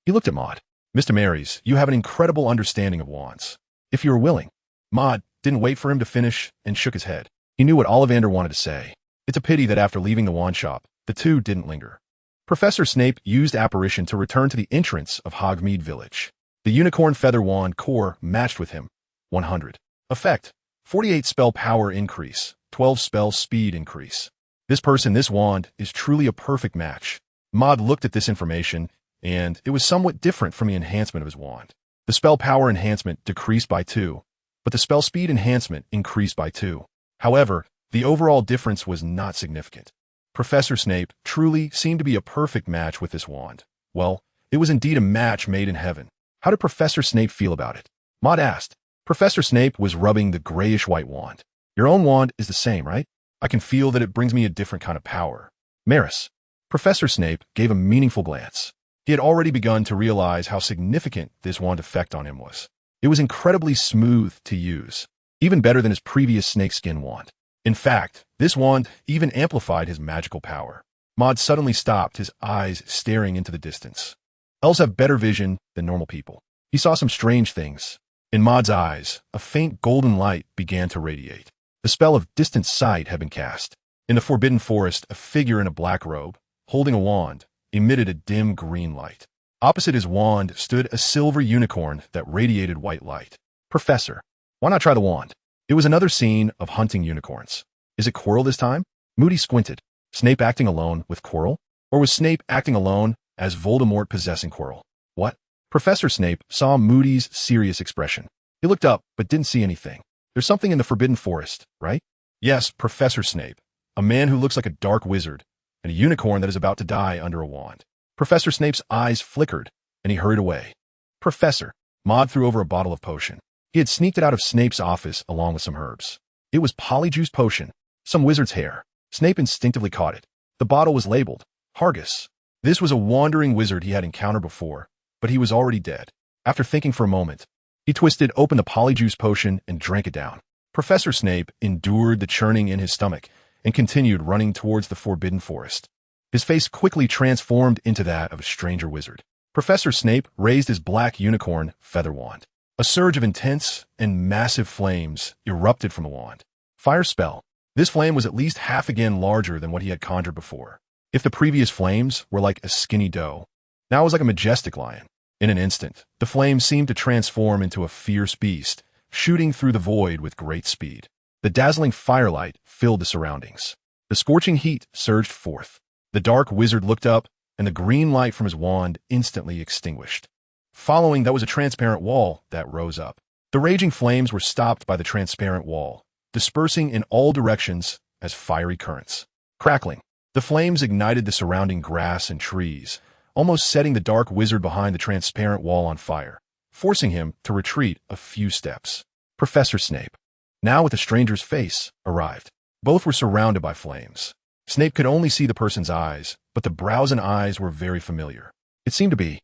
He looked at Maud. Mr. Maris, you have an incredible understanding of wands. If you are willing. Maud didn't wait for him to finish and shook his head. He knew what Ollivander wanted to say. It's a pity that after leaving the wand shop, the two didn't linger. Professor Snape used apparition to return to the entrance of Hogsmeade Village. The unicorn feather wand core matched with him. 100. Effect: 48 spell power increase, 12 spell speed increase. This wand is truly a perfect match. Maud looked at this information, and it was somewhat different from the enhancement of his wand. The spell power enhancement decreased by 2, but the spell speed enhancement increased by 2. However, the overall difference was not significant. Professor Snape truly seemed to be a perfect match with this wand. Well, it was indeed a match made in heaven. How did Professor Snape feel about it? Maud asked. Professor Snape was rubbing the grayish-white wand. Your own wand is the same, right? I can feel that it brings me a different kind of power. Maris. Professor Snape gave a meaningful glance. He had already begun to realize how significant this wand effect on him was. It was incredibly smooth to use, even better than his previous snakeskin wand. In fact, this wand even amplified his magical power. Maud suddenly stopped, his eyes staring into the distance. Elves have better vision than normal people. He saw some strange things. In Maud's eyes, a faint golden light began to radiate. The spell of distant sight had been cast. In the Forbidden Forest, a figure in a black robe, holding a wand, emitted a dim green light. Opposite his wand stood a silver unicorn that radiated white light. Professor, why not try the wand? It was another scene of hunting unicorns. Is it Quirrell this time? Moody squinted. Snape acting alone with Quirrell? Or was Snape acting alone as Voldemort possessing Quirrell? What? Professor Snape saw Moody's serious expression. He looked up, but didn't see anything. There's something in the Forbidden Forest, right? Yes, Professor Snape. A man who looks like a dark wizard, and a unicorn that is about to die under a wand. Professor Snape's eyes flickered, and he hurried away. Professor. Maud threw over a bottle of potion. He had sneaked it out of Snape's office along with some herbs. It was Polyjuice potion, some wizard's hair. Snape instinctively caught it. The bottle was labeled Hargus. This was a wandering wizard he had encountered before, but he was already dead. After thinking for a moment, he twisted open the Polyjuice potion and drank it down. Professor Snape endured the churning in his stomach and continued running towards the Forbidden Forest. His face quickly transformed into that of a stranger wizard. Professor Snape raised his black unicorn feather wand. A surge of intense and massive flames erupted from the wand. Fire spell. This flame was at least half again larger than what he had conjured before. If the previous flames were like a skinny doe, now it was like a majestic lion. In an instant, the flame seemed to transform into a fierce beast, shooting through the void with great speed. The dazzling firelight filled the surroundings. The scorching heat surged forth. The dark wizard looked up, and the green light from his wand instantly extinguished. Following that was a transparent wall that rose up. The raging flames were stopped by the transparent wall, dispersing in all directions as fiery currents. Crackling, the flames ignited the surrounding grass and trees, almost setting the dark wizard behind the transparent wall on fire, forcing him to retreat a few steps. Professor Snape, now with a stranger's face, arrived. Both were surrounded by flames. Snape could only see the person's eyes, but the brows and eyes were very familiar. It seemed to be.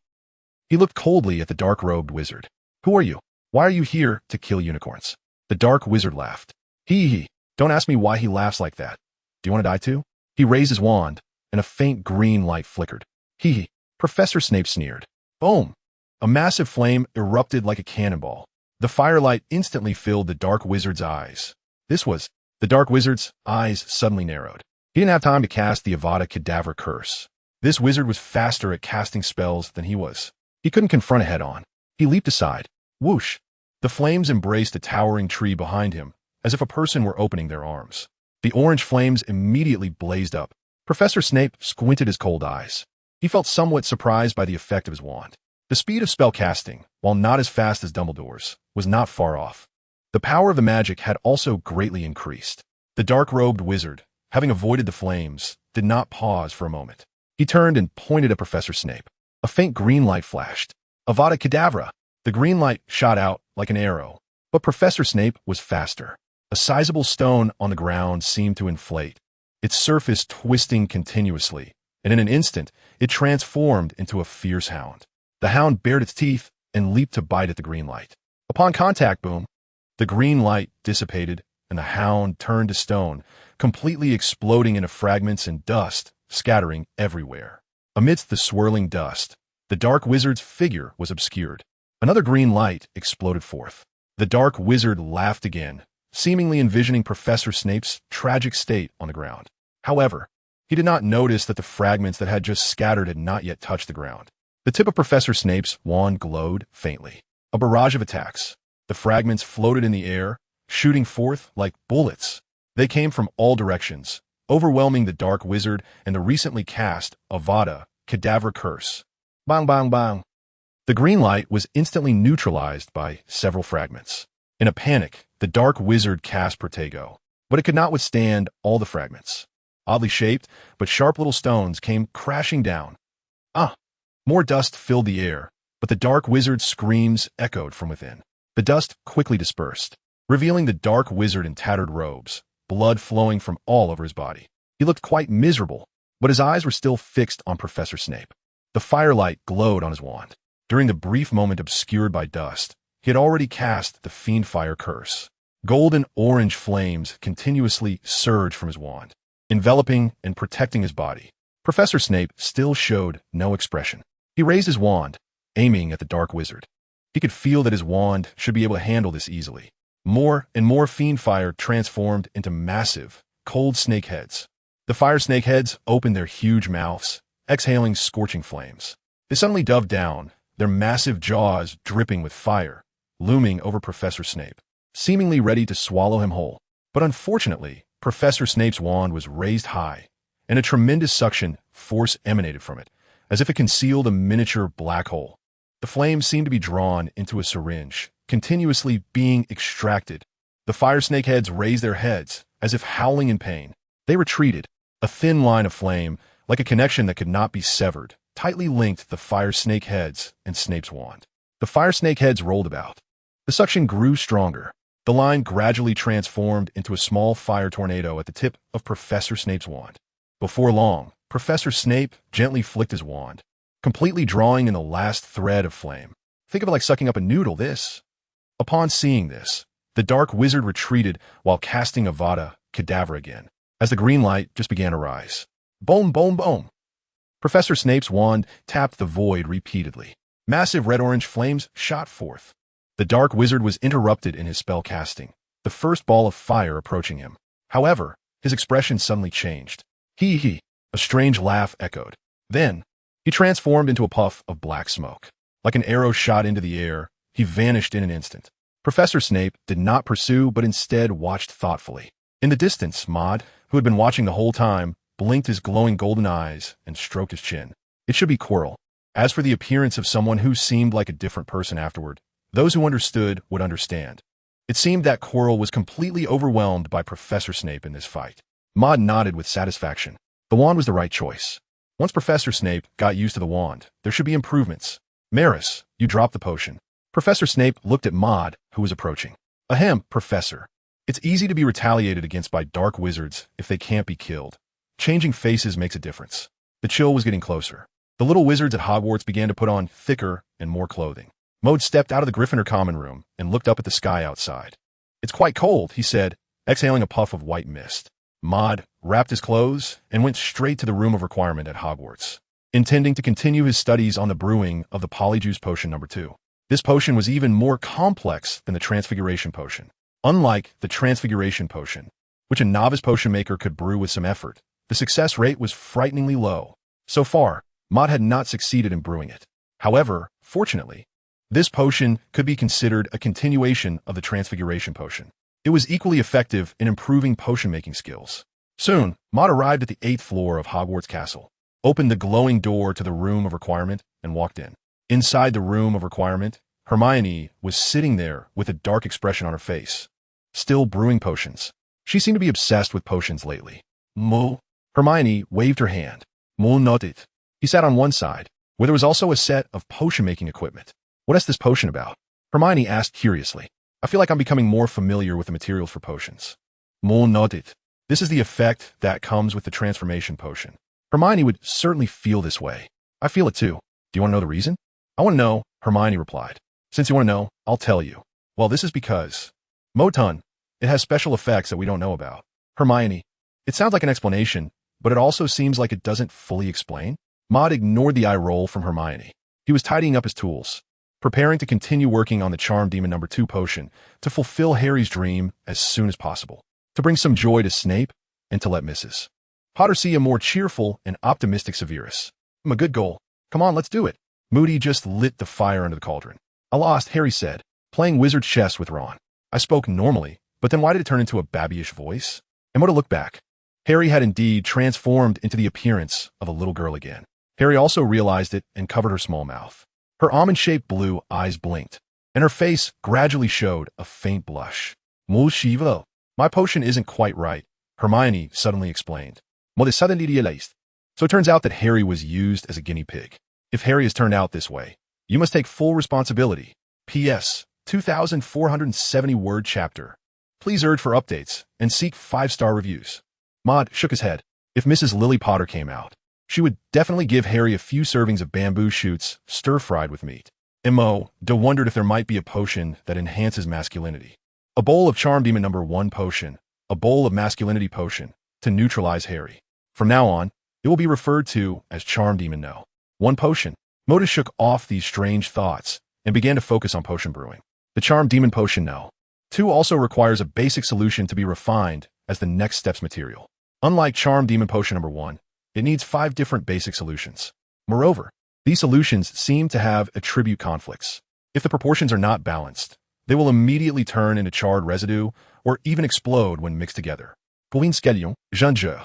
He looked coldly at the dark-robed wizard. Who are you? Why are you here to kill unicorns? The dark wizard laughed. Hee. Don't ask me why he laughs like that. Do you want to die too? He raised his wand, and a faint green light flickered. Hee. Professor Snape sneered. Boom! A massive flame erupted like a cannonball. The firelight instantly filled the dark wizard's eyes. The dark wizard's eyes suddenly narrowed. He didn't have time to cast the Avada Kedavra curse. This wizard was faster at casting spells than he was. He couldn't confront it head-on. He leaped aside. Whoosh! The flames embraced a towering tree behind him, as if a person were opening their arms. The orange flames immediately blazed up. Professor Snape squinted his cold eyes. He felt somewhat surprised by the effect of his wand. The speed of spell casting, while not as fast as Dumbledore's, was not far off. The power of the magic had also greatly increased. The dark-robed wizard, having avoided the flames, did not pause for a moment. He turned and pointed at Professor Snape. A faint green light flashed. Avada Kedavra! The green light shot out like an arrow, but Professor Snape was faster. A sizable stone on the ground seemed to inflate, its surface twisting continuously, and in an instant, it transformed into a fierce hound. The hound bared its teeth and leaped to bite at the green light. Upon contact, boom! The green light dissipated, and the hound turned to stone, completely exploding into fragments and dust, scattering everywhere. Amidst the swirling dust, the dark wizard's figure was obscured. Another green light exploded forth. The dark wizard laughed again, seemingly envisioning Professor Snape's tragic state on the ground. However, he did not notice that the fragments that had just scattered had not yet touched the ground. The tip of Professor Snape's wand glowed faintly. A barrage of attacks. The fragments floated in the air, shooting forth like bullets. They came from all directions, overwhelming the dark wizard and the recently cast Avada Kedavra curse. Bang, bang, bang. The green light was instantly neutralized by several fragments. In a panic, the dark wizard cast Protego, but it could not withstand all the fragments. Oddly shaped, but sharp little stones came crashing down. More dust filled the air, but the dark wizard's screams echoed from within. The dust quickly dispersed, revealing the dark wizard in tattered robes, blood flowing from all over his body. He looked quite miserable, but his eyes were still fixed on Professor Snape. The firelight glowed on his wand. During the brief moment obscured by dust, he had already cast the Fiendfire curse. Golden orange flames continuously surged from his wand, enveloping and protecting his body. Professor Snape still showed no expression. He raised his wand, aiming at the dark wizard. He could feel that his wand should be able to handle this easily. More and more Fiendfire transformed into massive, cold snake heads. The fire snake heads opened their huge mouths, exhaling scorching flames. They suddenly dove down, their massive jaws dripping with fire, looming over Professor Snape, seemingly ready to swallow him whole. But unfortunately, Professor Snape's wand was raised high, and a tremendous suction force emanated from it, as if it concealed a miniature black hole. The flames seemed to be drawn into a syringe, continuously being extracted. The fire snake heads raised their heads, as if howling in pain. They retreated. A thin line of flame, like a connection that could not be severed, tightly linked the fire snake heads and Snape's wand. The fire snake heads rolled about. The suction grew stronger. The line gradually transformed into a small fire tornado at the tip of Professor Snape's wand. Before long, Professor Snape gently flicked his wand, completely drawing in the last thread of flame. Think of it like sucking up a noodle, this. Upon seeing this, the dark wizard retreated while casting Avada Kedavra again, as the green light just began to rise. Boom, boom, boom. Professor Snape's wand tapped the void repeatedly. Massive red-orange flames shot forth. The dark wizard was interrupted in his spell casting, the first ball of fire approaching him. However, his expression suddenly changed. Hee. A strange laugh echoed. Then, he transformed into a puff of black smoke. Like an arrow shot into the air, he vanished in an instant. Professor Snape did not pursue, but instead watched thoughtfully. In the distance, Maud, who had been watching the whole time, blinked his glowing golden eyes and stroked his chin. It should be Quirrell. As for the appearance of someone who seemed like a different person afterward, those who understood would understand. It seemed that Quirrell was completely overwhelmed by Professor Snape in this fight. Maud nodded with satisfaction. The wand was the right choice. Once Professor Snape got used to the wand, there should be improvements. Maris, you dropped the potion. Professor Snape looked at Maud, who was approaching. Ahem, Professor. It's easy to be retaliated against by dark wizards if they can't be killed. Changing faces makes a difference. The chill was getting closer. The little wizards at Hogwarts began to put on thicker and more clothing. Maud stepped out of the Gryffindor common room and looked up at the sky outside. It's quite cold, he said, exhaling a puff of white mist. Maud wrapped his clothes and went straight to the room of requirement at Hogwarts, intending to continue his studies on the brewing of the Polyjuice Potion No. 2. This potion was even more complex than the Transfiguration Potion. Unlike the Transfiguration Potion, which a novice potion maker could brew with some effort, the success rate was frighteningly low. So far, Maud had not succeeded in brewing it. However, fortunately, this potion could be considered a continuation of the Transfiguration Potion. It was equally effective in improving potion-making skills. Soon, Maud arrived at the 8th floor of Hogwarts Castle, opened the glowing door to the room of requirement, and walked in. Inside the room of requirement, Hermione was sitting there with a dark expression on her face, still brewing potions. She seemed to be obsessed with potions lately. Moo. Hermione waved her hand. Moo nodded. He sat on one side, where there was also a set of potion-making equipment. What is this potion about? Hermione asked curiously. I feel like I'm becoming more familiar with the materials for potions. Moo nodded. This is the effect that comes with the transformation potion. Hermione would certainly feel this way. I feel it too. Do you want to know the reason? I want to know, Hermione replied. Since you want to know, I'll tell you. Well, this is because Moton, it has special effects that we don't know about. Hermione, it sounds like an explanation, but it also seems like it doesn't fully explain. Maud ignored the eye roll from Hermione. He was tidying up his tools, preparing to continue working on the Charm Demon No. 2 potion to fulfill Harry's dream as soon as possible, to bring some joy to Snape and to let Mrs. Potter see a more cheerful and optimistic Severus. A good goal. Come on, let's do it. Moody just lit the fire under the cauldron. I lost, Harry said, playing wizard chess with Ron. I spoke normally, but then why did it turn into a babyish voice? And what a look back. Harry had indeed transformed into the appearance of a little girl again. Harry also realized it and covered her small mouth. Her almond-shaped blue eyes blinked, and her face gradually showed a faint blush. Shiva, my potion isn't quite right, Hermione suddenly explained. So it turns out that Harry was used as a guinea pig. If Harry has turned out this way, you must take full responsibility. P.S. 2,470-word chapter. Please urge for updates and seek 5-star reviews. Maud shook his head. If Mrs. Lily Potter came out, she would definitely give Harry a few servings of bamboo shoots stir-fried with meat. M.O. wondered if there might be a potion that enhances masculinity. A bowl of Charm Demon number 1 potion, a bowl of masculinity potion, to neutralize Harry. From now on, it will be referred to as Charm Demon No. 1 potion. Modus shook off these strange thoughts and began to focus on potion brewing. The Charm Demon Potion No. 2 also requires a basic solution to be refined as the next step's material. Unlike Charm Demon Potion number 1, it needs 5 different basic solutions. Moreover, these solutions seem to have attribute conflicts. If the proportions are not balanced, they will immediately turn into charred residue or even explode when mixed together. Ginger,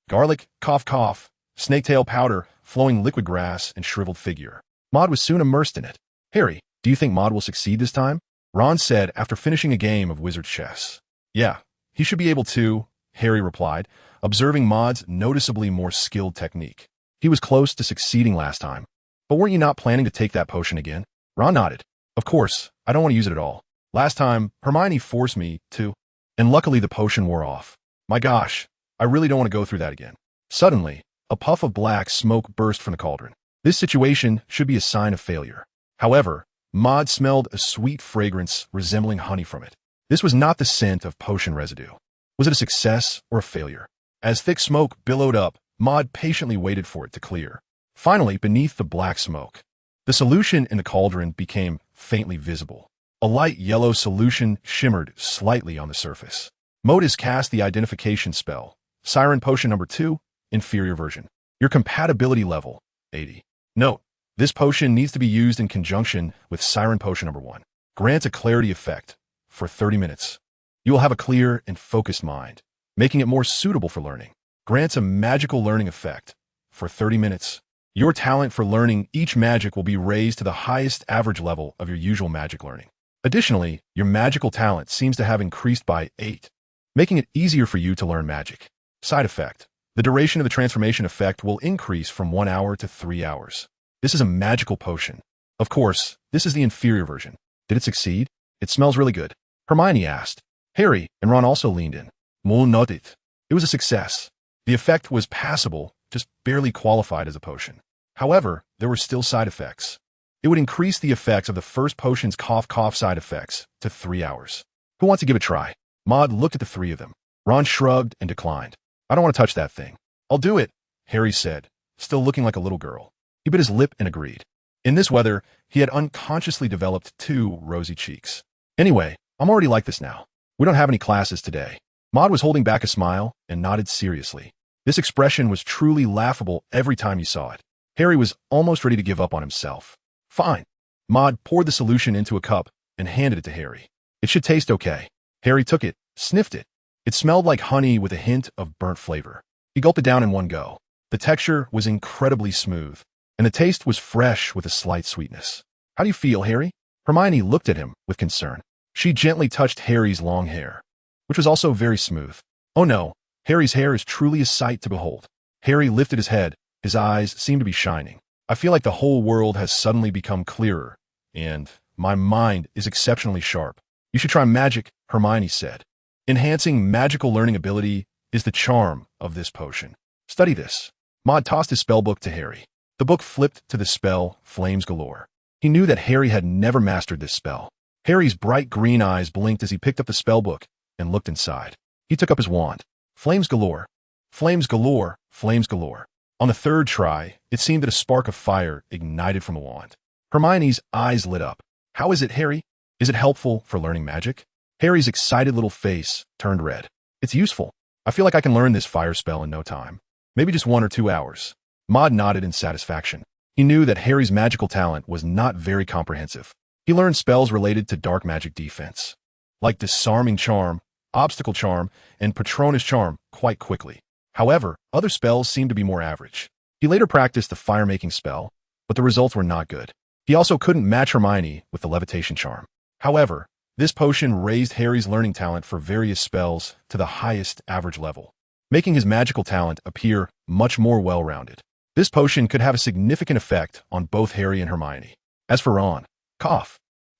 garlic, cough, snaketail powder, flowing liquid grass, and shriveled figure. Maud was soon immersed in it. Harry, do you think Maud will succeed this time? Ron said after finishing a game of wizard chess. Yeah, he should be able to, Harry replied, observing Maud's noticeably more skilled technique. He was close to succeeding last time. But weren't you not planning to take that potion again? Ron nodded. Of course, I don't want to use it at all. Last time, Hermione forced me to, and luckily the potion wore off. My gosh, I really don't want to go through that again. Suddenly, a puff of black smoke burst from the cauldron. This situation should be a sign of failure. However, Maud smelled a sweet fragrance resembling honey from it. This was not the scent of potion residue. Was it a success or a failure? As thick smoke billowed up, Maud patiently waited for it to clear. Finally, beneath the black smoke, the solution in the cauldron became faintly visible. A light yellow solution shimmered slightly on the surface. Modus cast the identification spell, Siren Potion number 2, inferior version. Your compatibility level, 80. Note, this potion needs to be used in conjunction with Siren Potion number 1. Grants a clarity effect for 30 minutes. You will have a clear and focused mind, making it more suitable for learning. Grants a magical learning effect for 30 minutes. Your talent for learning each magic will be raised to the highest average level of your usual magic learning. Additionally, your magical talent seems to have increased by 8, making it easier for you to learn magic. Side effect. The duration of the transformation effect will increase from 1 hour to 3 hours. This is a magical potion. Of course, this is the inferior version. Did it succeed? It smells really good. Hermione asked. Harry and Ron also leaned in. Moon nodded. It was a success. The effect was passable, just barely qualified as a potion. However, there were still side effects. It would increase the effects of the first potion's cough side effects to 3 hours. Who wants to give it a try? Maud looked at the 3 of them. Ron shrugged and declined. I don't want to touch that thing. I'll do it, Harry said, still looking like a little girl. He bit his lip and agreed. In this weather, he had unconsciously developed 2 rosy cheeks. Anyway, I'm already like this now. We don't have any classes today. Maud was holding back a smile and nodded seriously. This expression was truly laughable every time he saw it. Harry was almost ready to give up on himself. Fine. Maud poured the solution into a cup and handed it to Harry. It should taste okay. Harry took it, sniffed it. It smelled like honey with a hint of burnt flavor. He gulped it down in one go. The texture was incredibly smooth, and the taste was fresh with a slight sweetness. How do you feel, Harry? Hermione looked at him with concern. She gently touched Harry's long hair, which was also very smooth. Oh no, Harry's hair is truly a sight to behold. Harry lifted his head. His eyes seemed to be shining. I feel like the whole world has suddenly become clearer, and my mind is exceptionally sharp. You should try magic, Hermione said. Enhancing magical learning ability is the charm of this potion. Study this. Maud tossed his spellbook to Harry. The book flipped to the spell, Flames Galore. He knew that Harry had never mastered this spell. Harry's bright green eyes blinked as he picked up the spellbook and looked inside. He took up his wand. Flames galore. Flames galore. Flames galore. On the 3rd try, it seemed that a spark of fire ignited from the wand. Hermione's eyes lit up. How is it, Harry? Is it helpful for learning magic? Harry's excited little face turned red. It's useful. I feel like I can learn this fire spell in no time. Maybe just 1 or 2 hours. Maud nodded in satisfaction. He knew that Harry's magical talent was not very comprehensive. He learned spells related to dark magic defense, like Disarming Charm, Obstacle Charm, and Patronus Charm quite quickly. However, other spells seemed to be more average. He later practiced the fire-making spell, but the results were not good. He also couldn't match Hermione with the levitation charm. However, this potion raised Harry's learning talent for various spells to the highest average level, making his magical talent appear much more well-rounded. This potion could have a significant effect on both Harry and Hermione. As for Ron,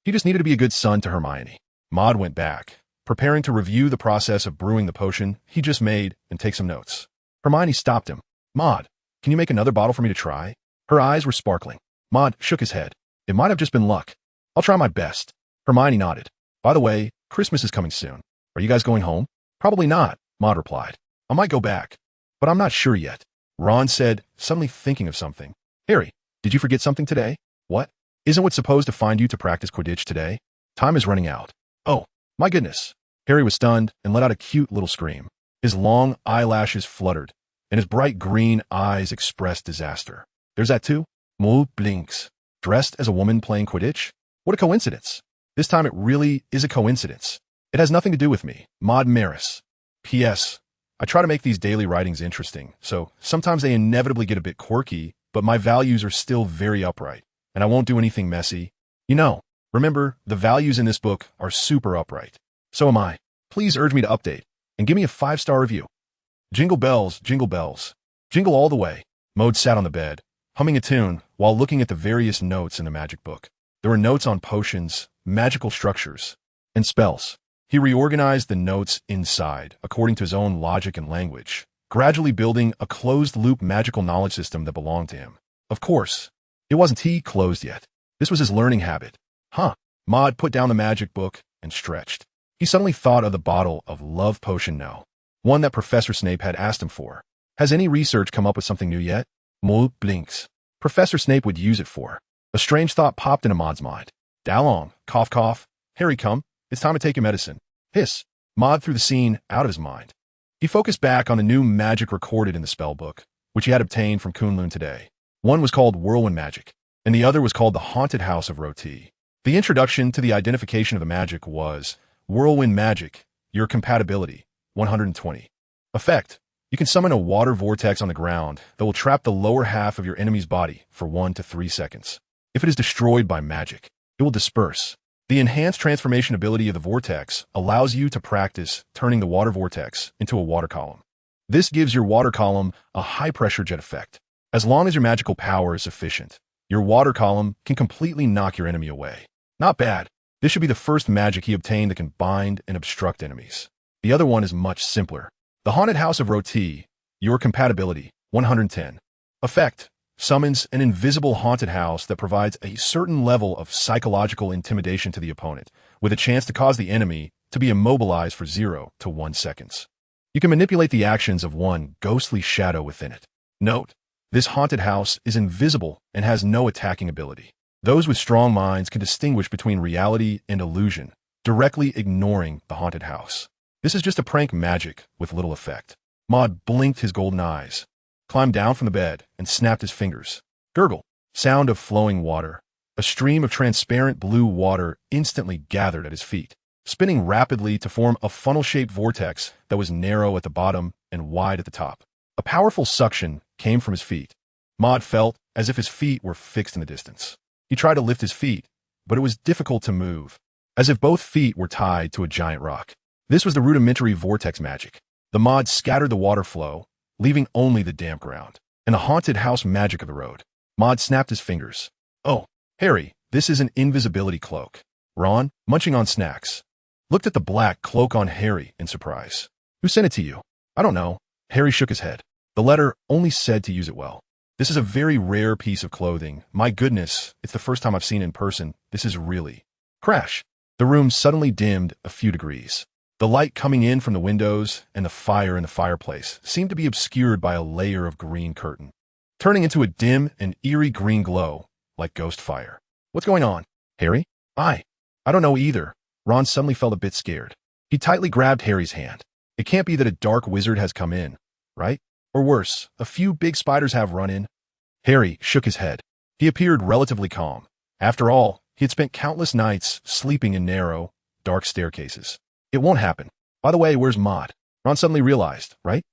he just needed to be a good son to Hermione. Maud went back, preparing to review the process of brewing the potion he just made and take some notes. Hermione stopped him. Maud, can you make another bottle for me to try? Her eyes were sparkling. Maud shook his head. It might have just been luck. I'll try my best. Hermione nodded. By the way, Christmas is coming soon. Are you guys going home? Probably not, Maud replied. I might go back, but I'm not sure yet. Ron said, suddenly thinking of something. Harry, did you forget something today? What? Isn't what supposed to find you to practice Quidditch today? Time is running out. Oh, my goodness. Harry was stunned and let out a cute little scream. His long eyelashes fluttered, and his bright green eyes expressed disaster. There's that too? Moo blinks. Dressed as a woman playing Quidditch? What a coincidence. This time it really is a coincidence. It has nothing to do with me. Maud Maris. P.S. I try to make these daily writings interesting, so sometimes they inevitably get a bit quirky, but my values are still very upright, and I won't do anything messy. Remember, the values in this book are super upright. So am I. Please urge me to update, and give me a 5-star review. Jingle bells, jingle all the way. Maud sat on the bed, humming a tune, while looking at the various notes in the magic book. There were notes on potions, magical structures, and spells. He reorganized the notes inside, according to his own logic and language, gradually building a closed-loop magical knowledge system that belonged to him. Of course, it wasn't he closed yet. This was his learning habit. Maud put down the magic book and stretched. He suddenly thought of the bottle of love potion now, one that Professor Snape had asked him for. Has any research come up with something new yet? Maud blinks. Professor Snape would use it for. A strange thought popped into Maud's mind. Dalong, cough. Harry, come. It's time to take your medicine. Hiss. Maud threw the scene out of his mind. He focused back on the new magic recorded in the spellbook, which he had obtained from Kunlun today. One was called Whirlwind Magic, and the other was called the Haunted House of Roti. The introduction to the identification of the magic was Whirlwind Magic, your compatibility, 120. Effect. You can summon a water vortex on the ground that will trap the lower half of your enemy's body for 1 to 3 seconds. If it is destroyed by magic, it will disperse. The enhanced transformation ability of the vortex allows you to practice turning the water vortex into a water column. This gives your water column a high-pressure jet effect. As long as your magical power is sufficient, your water column can completely knock your enemy away. Not bad. This should be the first magic he obtained that can bind and obstruct enemies. The other one is much simpler. The Haunted House of Roti, your compatibility, 110. Effect. Summons an invisible haunted house that provides a certain level of psychological intimidation to the opponent, with a chance to cause the enemy to be immobilized for 0 to 1 seconds. You can manipulate the actions of one ghostly shadow within it. Note, this haunted house is invisible and has no attacking ability. Those with strong minds can distinguish between reality and illusion, directly ignoring the haunted house. This is just a prank magic with little effect. Maud blinked his golden eyes, climbed down from the bed, and snapped his fingers. Gurgle. Sound of flowing water. A stream of transparent blue water instantly gathered at his feet, spinning rapidly to form a funnel-shaped vortex that was narrow at the bottom and wide at the top. A powerful suction came from his feet. Maud felt as if his feet were fixed in the distance. He tried to lift his feet, but it was difficult to move, as if both feet were tied to a giant rock. This was the rudimentary vortex magic. The Maud scattered the water flow, leaving only the damp ground, and the haunted house magic of the road. Maud snapped his fingers. Oh, Harry, this is an invisibility cloak. Ron, munching on snacks, looked at the black cloak on Harry in surprise. Who sent it to you? I don't know. Harry shook his head. The letter only said to use it well. This is a very rare piece of clothing. My goodness, it's the first time I've seen it in person. This is really... Crash. The room suddenly dimmed a few degrees. The light coming in from the windows and the fire in the fireplace seemed to be obscured by a layer of green curtain, turning into a dim and eerie green glow, like ghost fire. What's going on? Harry? I don't know either. Ron suddenly felt a bit scared. He tightly grabbed Harry's hand. It can't be that a dark wizard has come in, right? Or worse, a few big spiders have run in. Harry shook his head. He appeared relatively calm. After all, he had spent countless nights sleeping in narrow, dark staircases. It won't happen. By the way, where's Maud? Ron suddenly realized, right?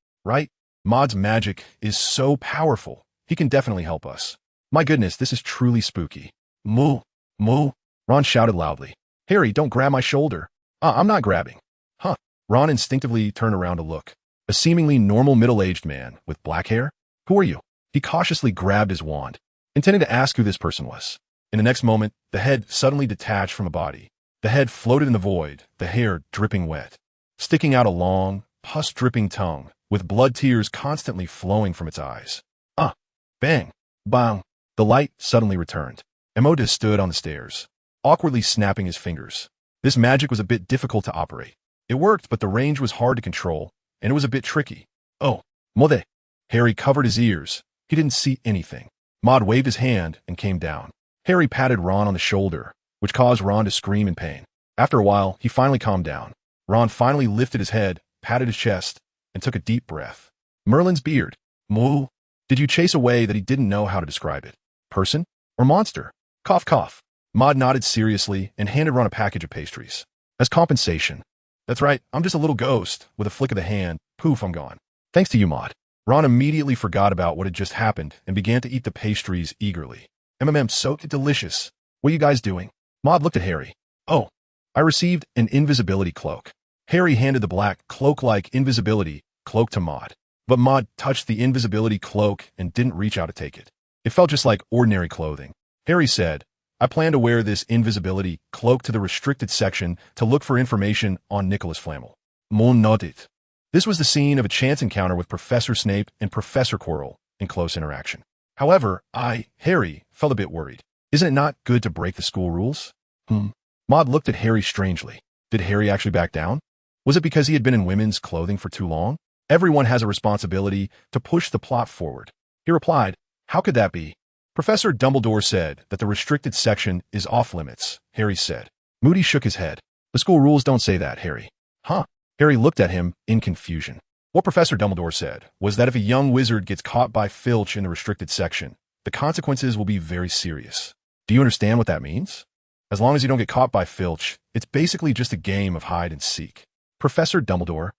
Maud's magic is so powerful. He can definitely help us. My goodness, this is truly spooky. Moo, moo, Ron shouted loudly. Harry, don't grab my shoulder. I'm not grabbing. Huh. Ron instinctively turned around to look. A seemingly normal middle-aged man with black hair? Who are you? He cautiously grabbed his wand, intending to ask who this person was. In the next moment, the head suddenly detached from the body. The head floated in the void, the hair dripping wet, sticking out a long, pus-dripping tongue, with blood tears constantly flowing from its eyes. Bang! Bang! The light suddenly returned. Emodus stood on the stairs, awkwardly snapping his fingers. This magic was a bit difficult to operate. It worked, but the range was hard to control, and it was a bit tricky. Oh, Mode! Harry covered his ears. He didn't see anything. Maud waved his hand and came down. Harry patted Ron on the shoulder, which caused Ron to scream in pain. After a while, he finally calmed down. Ron finally lifted his head, patted his chest, and took a deep breath. Merlin's beard. Moo. Did you chase away that he didn't know how to describe it? Person? Or monster? Cough, cough. Maud nodded seriously and handed Ron a package of pastries. As compensation. That's right, I'm just a little ghost. With a flick of the hand, poof, I'm gone. Thanks to you, Maud. Ron immediately forgot about what had just happened and began to eat the pastries eagerly. So delicious. What are you guys doing? Maud looked at Harry. Oh, I received an invisibility cloak. Harry handed the black, cloak-like invisibility cloak to Maud. But Maud touched the invisibility cloak and didn't reach out to take it. It felt just like ordinary clothing. Harry said, I plan to wear this invisibility cloak to the restricted section to look for information on Nicholas Flamel. Mon nodded. This was the scene of a chance encounter with Professor Snape and Professor Quirrell in close interaction. However, Harry, felt a bit worried. Isn't it not good to break the school rules? Maud looked at Harry strangely. Did Harry actually back down? Was it because he had been in women's clothing for too long? Everyone has a responsibility to push the plot forward. He replied, how could that be? Professor Dumbledore said that the restricted section is off limits, Harry said. Moody shook his head. The school rules don't say that, Harry. Huh? Harry looked at him in confusion. What Professor Dumbledore said was that if a young wizard gets caught by Filch in the restricted section, the consequences will be very serious. Do you understand what that means? As long as you don't get caught by Filch, it's basically just a game of hide and seek. Professor Dumbledore.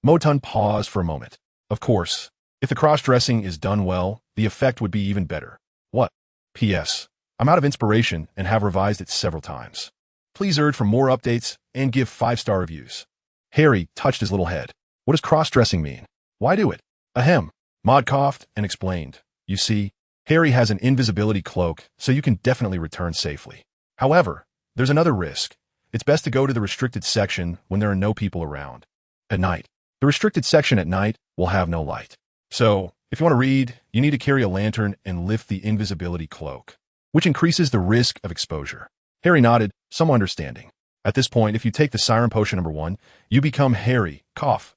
Motun paused for a moment. Of course, if the cross-dressing is done well, the effect would be even better. What? P.S. I'm out of inspiration and have revised it several times. Please urge for more updates and give 5-star reviews. Harry touched his little head. What does cross-dressing mean? Why do it? Ahem. Maud coughed and explained. You see, Harry has an invisibility cloak, so you can definitely return safely. However, there's another risk. It's best to go to the restricted section when there are no people around. At night. The restricted section at night will have no light. So, if you want to read, you need to carry a lantern and lift the invisibility cloak, which increases the risk of exposure. Harry nodded, somewhat understanding. At this point, if you take the Siren Potion #1, you become Harry,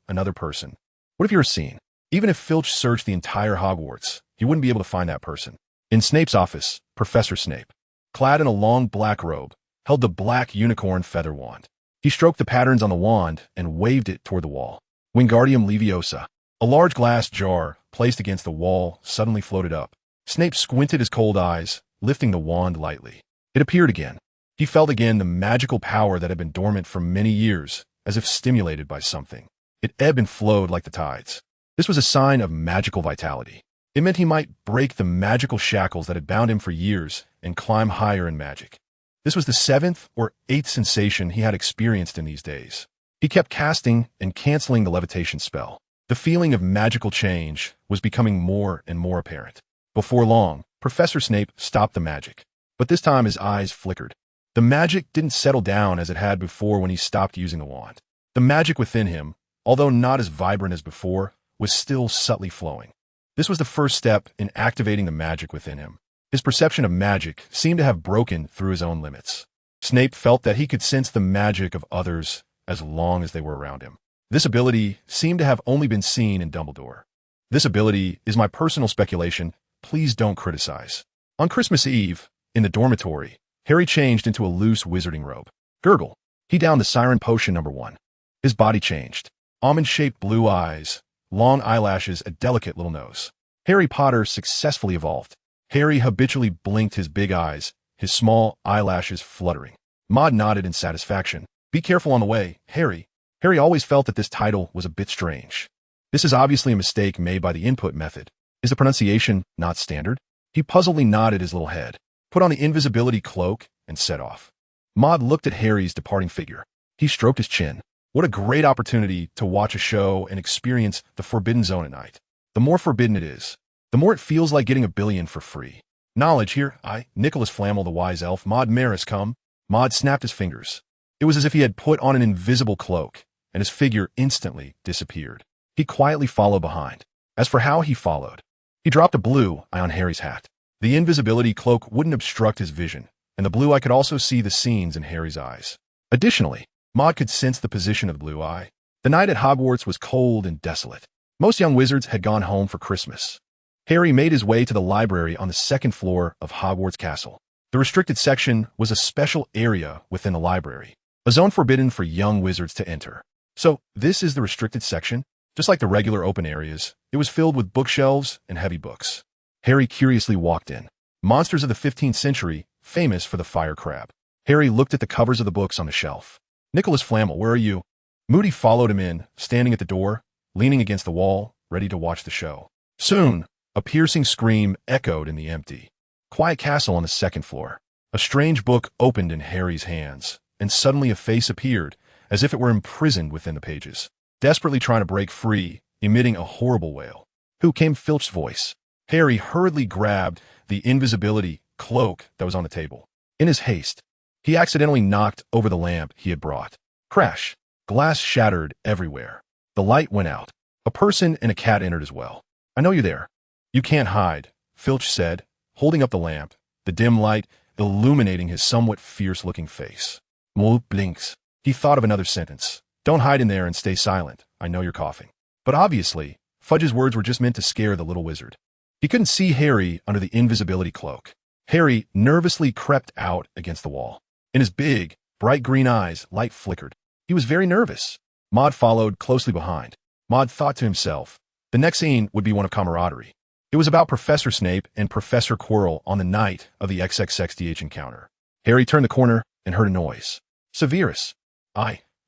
another person. What if you're seen? Even if Filch searched the entire Hogwarts, he wouldn't be able to find that person. In Snape's office, Professor Snape, clad in a long black robe, held the black unicorn feather wand. He stroked the patterns on the wand and waved it toward the wall. Wingardium Leviosa. A large glass jar, placed against the wall, suddenly floated up. Snape squinted his cold eyes, lifting the wand lightly. It appeared again. He felt again the magical power that had been dormant for many years, as if stimulated by something. It ebbed and flowed like the tides. This was a sign of magical vitality. It meant he might break the magical shackles that had bound him for years and climb higher in magic. This was the 7th or 8th sensation he had experienced in these days. He kept casting and canceling the levitation spell. The feeling of magical change was becoming more and more apparent. Before long, Professor Snape stopped the magic. But this time his eyes flickered. The magic didn't settle down as it had before when he stopped using the wand. The magic within him, although not as vibrant as before, was still subtly flowing. This was the first step in activating the magic within him. His perception of magic seemed to have broken through his own limits. Snape felt that he could sense the magic of others as long as they were around him. This ability seemed to have only been seen in Dumbledore. This ability is my personal speculation. Please don't criticize. On Christmas Eve, in the dormitory, Harry changed into a loose wizarding robe. Gurgle. He downed the Siren Potion #1. His body changed. Almond-shaped blue eyes, long eyelashes, a delicate little nose. Harry Potter successfully evolved. Harry habitually blinked his big eyes, his small eyelashes fluttering. Maud nodded in satisfaction. Be careful on the way, Harry. Harry always felt that this title was a bit strange. This is obviously a mistake made by the input method. Is the pronunciation not standard? He puzzledly nodded his little head, put on the invisibility cloak, and set off. Maud looked at Harry's departing figure. He stroked his chin. What a great opportunity to watch a show and experience the Forbidden Zone at night. The more forbidden it is, the more it feels like getting $1 billion for free. Knowledge here, Nicholas Flamel the wise elf, Maud Maris come. Maud snapped his fingers. It was as if he had put on an invisible cloak, and his figure instantly disappeared. He quietly followed behind. As for how he followed, he dropped a blue eye on Harry's hat. The invisibility cloak wouldn't obstruct his vision, and the blue eye could also see the scenes in Harry's eyes. Additionally, Maud could sense the position of the blue eye. The night at Hogwarts was cold and desolate. Most young wizards had gone home for Christmas. Harry made his way to the library on the second floor of Hogwarts Castle. The restricted section was a special area within the library, a zone forbidden for young wizards to enter. So, this is the restricted section? Just like the regular open areas, it was filled with bookshelves and heavy books. Harry curiously walked in. Monsters of the 15th century, famous for the fire crab. Harry looked at the covers of the books on the shelf. Nicholas Flamel, where are you? Moody followed him in, standing at the door, leaning against the wall, ready to watch the show. Soon, a piercing scream echoed in the empty, quiet castle on the second floor. A strange book opened in Harry's hands, and suddenly a face appeared, as if it were imprisoned within the pages, desperately trying to break free, emitting a horrible wail. Who came? Filch's voice. Harry hurriedly grabbed the invisibility cloak that was on the table. In his haste, he accidentally knocked over the lamp he had brought. Crash! Glass shattered everywhere. The light went out. A person and a cat entered as well. I know you're there. You can't hide, Filch said, holding up the lamp, the dim light illuminating his somewhat fierce-looking face. Moe blinks. He thought of another sentence. Don't hide in there and stay silent. I know you're coughing. But obviously, Fudge's words were just meant to scare the little wizard. He couldn't see Harry under the invisibility cloak. Harry nervously crept out against the wall. In his big, bright green eyes, light flickered. He was very nervous. Maud followed closely behind. Maud thought to himself, the next scene would be one of camaraderie. It was about Professor Snape and Professor Quirrell on the night of the XXXDH encounter. Harry turned the corner and heard a noise. Severus.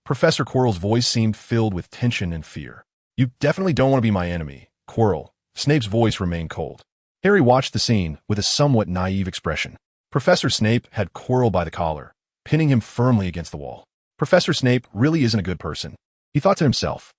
Professor Quirrell's voice seemed filled with tension and fear. You definitely don't want to be my enemy, Quirrell. Snape's voice remained cold. Harry watched the scene with a somewhat naive expression. Professor Snape had Quirrell by the collar, pinning him firmly against the wall. Professor Snape really isn't a good person. He thought to himself.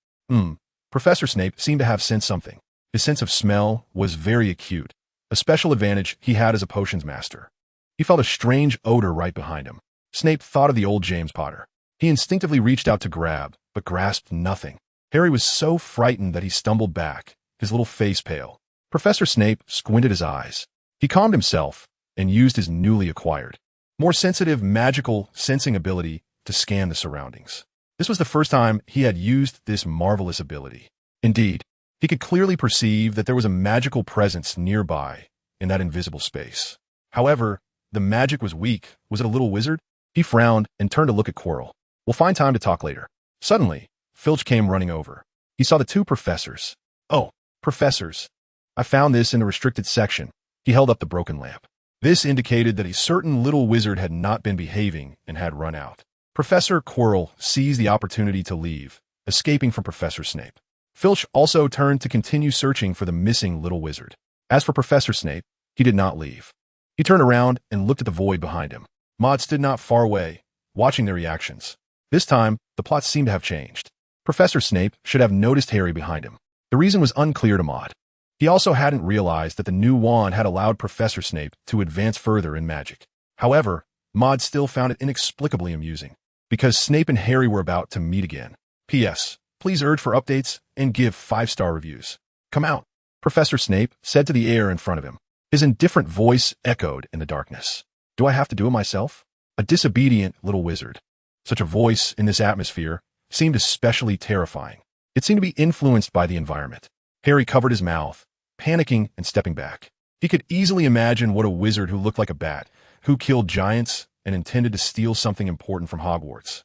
Professor Snape seemed to have sensed something. His sense of smell was very acute, a special advantage he had as a potions master. He felt a strange odor right behind him. Snape thought of the old James Potter. He instinctively reached out to grab, but grasped nothing. Harry was so frightened that he stumbled back, his little face pale. Professor Snape squinted his eyes. He calmed himself and used his newly acquired, more sensitive magical sensing ability to scan the surroundings. This was the first time he had used this marvelous ability. Indeed, he could clearly perceive that there was a magical presence nearby in that invisible space. However, the magic was weak. Was it a little wizard? He frowned and turned to look at Quirrell. We'll find time to talk later. Suddenly, Filch came running over. He saw the two professors. Oh, professors. I found this in a restricted section. He held up the broken lamp. This indicated that a certain little wizard had not been behaving and had run out. Professor Quirrell seized the opportunity to leave, escaping from Professor Snape. Filch also turned to continue searching for the missing little wizard. As for Professor Snape, he did not leave. He turned around and looked at the void behind him. Maud stood not far away, watching their reactions. This time, the plot seemed to have changed. Professor Snape should have noticed Harry behind him. The reason was unclear to Maud. He also hadn't realized that the new wand had allowed Professor Snape to advance further in magic. However, Maud still found it inexplicably amusing, because Snape and Harry were about to meet again. P.S. Please urge for updates and give 5-star reviews. Come out, Professor Snape said to the air in front of him. His indifferent voice echoed in the darkness. Do I have to do it myself? A disobedient little wizard. Such a voice in this atmosphere seemed especially terrifying. It seemed to be influenced by the environment. Harry covered his mouth, panicking and stepping back. He could easily imagine what a wizard who looked like a bat, who killed giants and intended to steal something important from Hogwarts,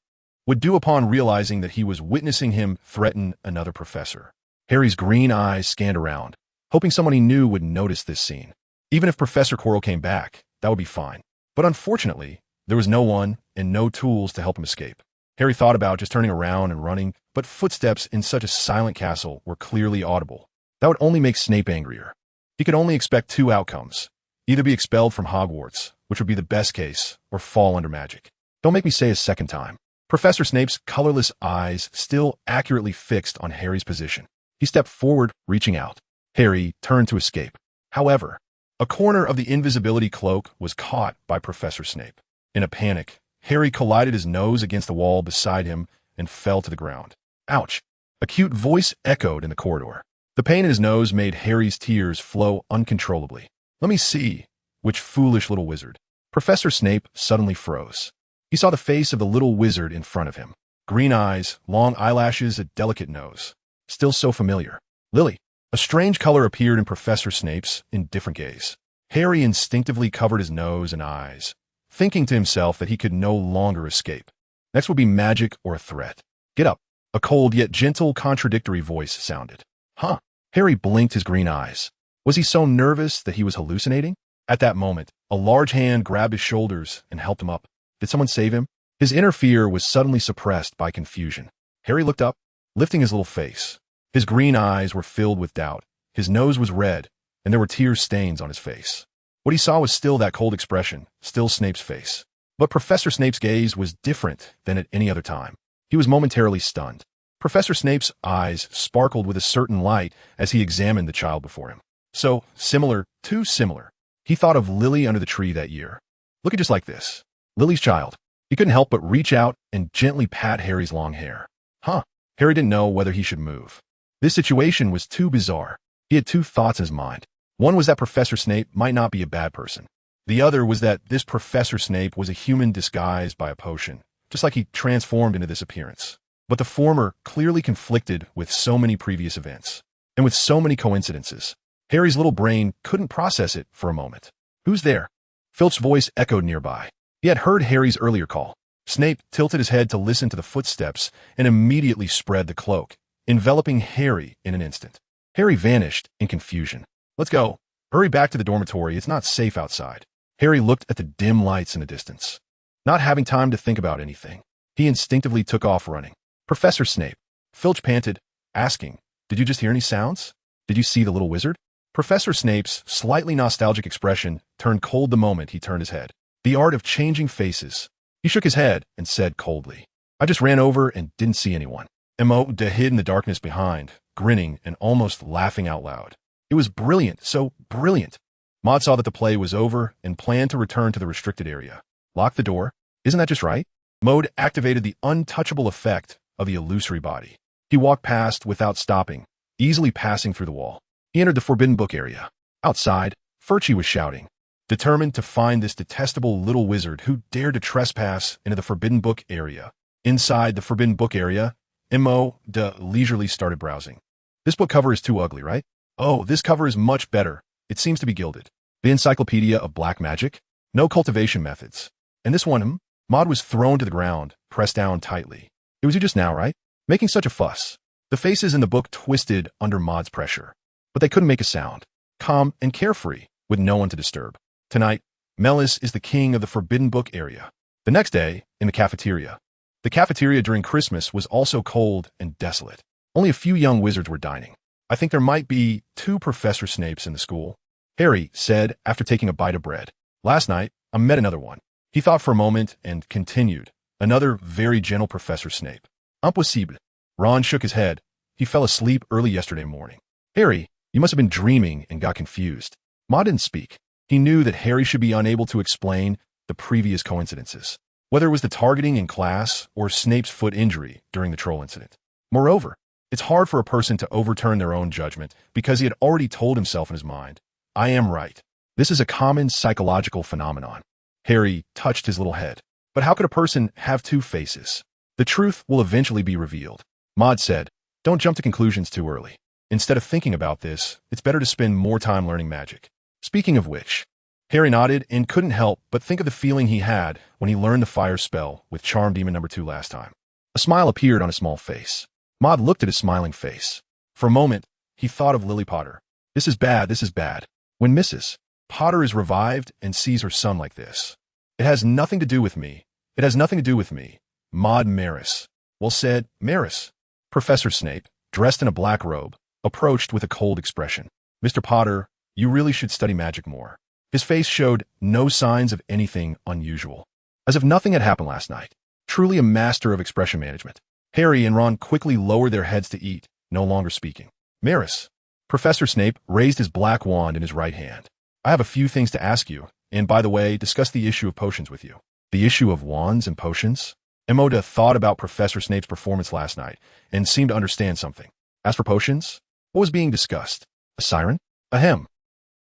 would do upon realizing that he was witnessing him threaten another professor. Harry's green eyes scanned around, hoping someone he knew would notice this scene. Even if Professor Quirrell came back, that would be fine. But unfortunately, there was no one and no tools to help him escape. Harry thought about just turning around and running, but footsteps in such a silent castle were clearly audible. That would only make Snape angrier. He could only expect two outcomes: either be expelled from Hogwarts, which would be the best case, or fall under magic. Don't make me say a second time. Professor Snape's colorless eyes still accurately fixed on Harry's position. He stepped forward, reaching out. Harry turned to escape. However, a corner of the invisibility cloak was caught by Professor Snape. In a panic, Harry collided his nose against the wall beside him and fell to the ground. Ouch! A cute voice echoed in the corridor. The pain in his nose made Harry's tears flow uncontrollably. Let me see. Which foolish little wizard? Professor Snape suddenly froze. He saw the face of the little wizard in front of him. Green eyes, long eyelashes, a delicate nose. Still so familiar. Lily. A strange color appeared in Professor Snape's indifferent gaze. Harry instinctively covered his nose and eyes, thinking to himself that he could no longer escape. Next would be magic or a threat. Get up. A cold yet gentle contradictory voice sounded. Huh? Harry blinked his green eyes. Was he so nervous that he was hallucinating? At that moment, a large hand grabbed his shoulders and helped him up. Did someone save him? His inner fear was suddenly suppressed by confusion. Harry looked up, lifting his little face. His green eyes were filled with doubt. His nose was red, and there were tear stains on his face. What he saw was still that cold expression, still Snape's face. But Professor Snape's gaze was different than at any other time. He was momentarily stunned. Professor Snape's eyes sparkled with a certain light as he examined the child before him. So similar, too similar. He thought of Lily under the tree that year. Looking just like this. Lily's child. He couldn't help but reach out and gently pat Harry's long hair. Huh. Harry didn't know whether he should move. This situation was too bizarre. He had two thoughts in his mind. One was that Professor Snape might not be a bad person. The other was that this Professor Snape was a human disguised by a potion, just like he transformed into this appearance. But the former clearly conflicted with so many previous events, and with so many coincidences. Harry's little brain couldn't process it for a moment. Who's there? Filch's voice echoed nearby. He had heard Harry's earlier call. Snape tilted his head to listen to the footsteps and immediately spread the cloak, enveloping Harry in an instant. Harry vanished in confusion. Let's go. Hurry back to the dormitory. It's not safe outside. Harry looked at the dim lights in the distance. Not having time to think about anything, he instinctively took off running. Professor Snape. Filch panted, asking, Did you just hear any sounds? Did you see the little wizard? Professor Snape's slightly nostalgic expression turned cold the moment he turned his head. The art of changing faces. He shook his head and said coldly, I just ran over and didn't see anyone. Mo-de hid in the darkness behind, grinning and almost laughing out loud. It was brilliant, so brilliant. Maud saw that the play was over and planned to return to the restricted area. Lock the door. Isn't that just right? Maud activated the untouchable effect of the illusory body. He walked past without stopping, easily passing through the wall. He entered the forbidden book area. Outside, Furchie was shouting, determined to find this detestable little wizard who dared to trespass into the forbidden book area. Inside the forbidden book area, Mo-de leisurely started browsing. This book cover is too ugly, right? Oh, this cover is much better. It seems to be gilded. The Encyclopedia of Black Magic? No cultivation methods. And this one, Maud was thrown to the ground, pressed down tightly. It was you just now, right? Making such a fuss. The faces in the book twisted under Maud's pressure, but they couldn't make a sound. Calm and carefree, with no one to disturb. Tonight, Melis is the king of the forbidden book area. The next day, in the cafeteria. The cafeteria during Christmas was also cold and desolate. Only a few young wizards were dining. I think there might be 2 Professor Snapes in the school, Harry said after taking a bite of bread. Last night, I met another one. He thought for a moment and continued. Another very gentle Professor Snape. Impossible. Ron shook his head. He fell asleep early yesterday morning. Harry, you must have been dreaming and got confused. Ma didn't speak. He knew that Harry should be unable to explain the previous coincidences, whether it was the targeting in class or Snape's foot injury during the troll incident. Moreover, it's hard for a person to overturn their own judgment because he had already told himself in his mind, I am right. This is a common psychological phenomenon. Harry touched his little head. But how could a person have 2 faces? The truth will eventually be revealed. Maud said, don't jump to conclusions too early. Instead of thinking about this, it's better to spend more time learning magic. Speaking of which, Harry nodded and couldn't help but think of the feeling he had when he learned the fire spell with Charm Demon number 2 last time. A smile appeared on his small face. Maud looked at his smiling face. For a moment, he thought of Lily Potter. This is bad, this is bad. When Mrs. Potter is revived and sees her son like this. It has nothing to do with me. It has nothing to do with me. Maud Maris. Well said, Maris. Professor Snape, dressed in a black robe, approached with a cold expression. Mr. Potter, you really should study magic more. His face showed no signs of anything unusual. As if nothing had happened last night. Truly a master of expression management. Harry and Ron quickly lowered their heads to eat, no longer speaking. Maris. Professor Snape raised his black wand in his right hand. I have a few things to ask you, and by the way, discuss the issue of potions with you. The issue of wands and potions? Emoda thought about Professor Snape's performance last night and seemed to understand something. As for potions, what was being discussed? A siren? Ahem.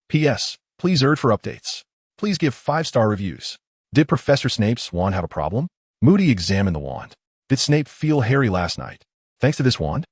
P.S. Please urge for updates. Please give 5-star reviews. Did Professor Snape's wand have a problem? Moody examined the wand. Did Snape feel Harry last night? Thanks to this wand?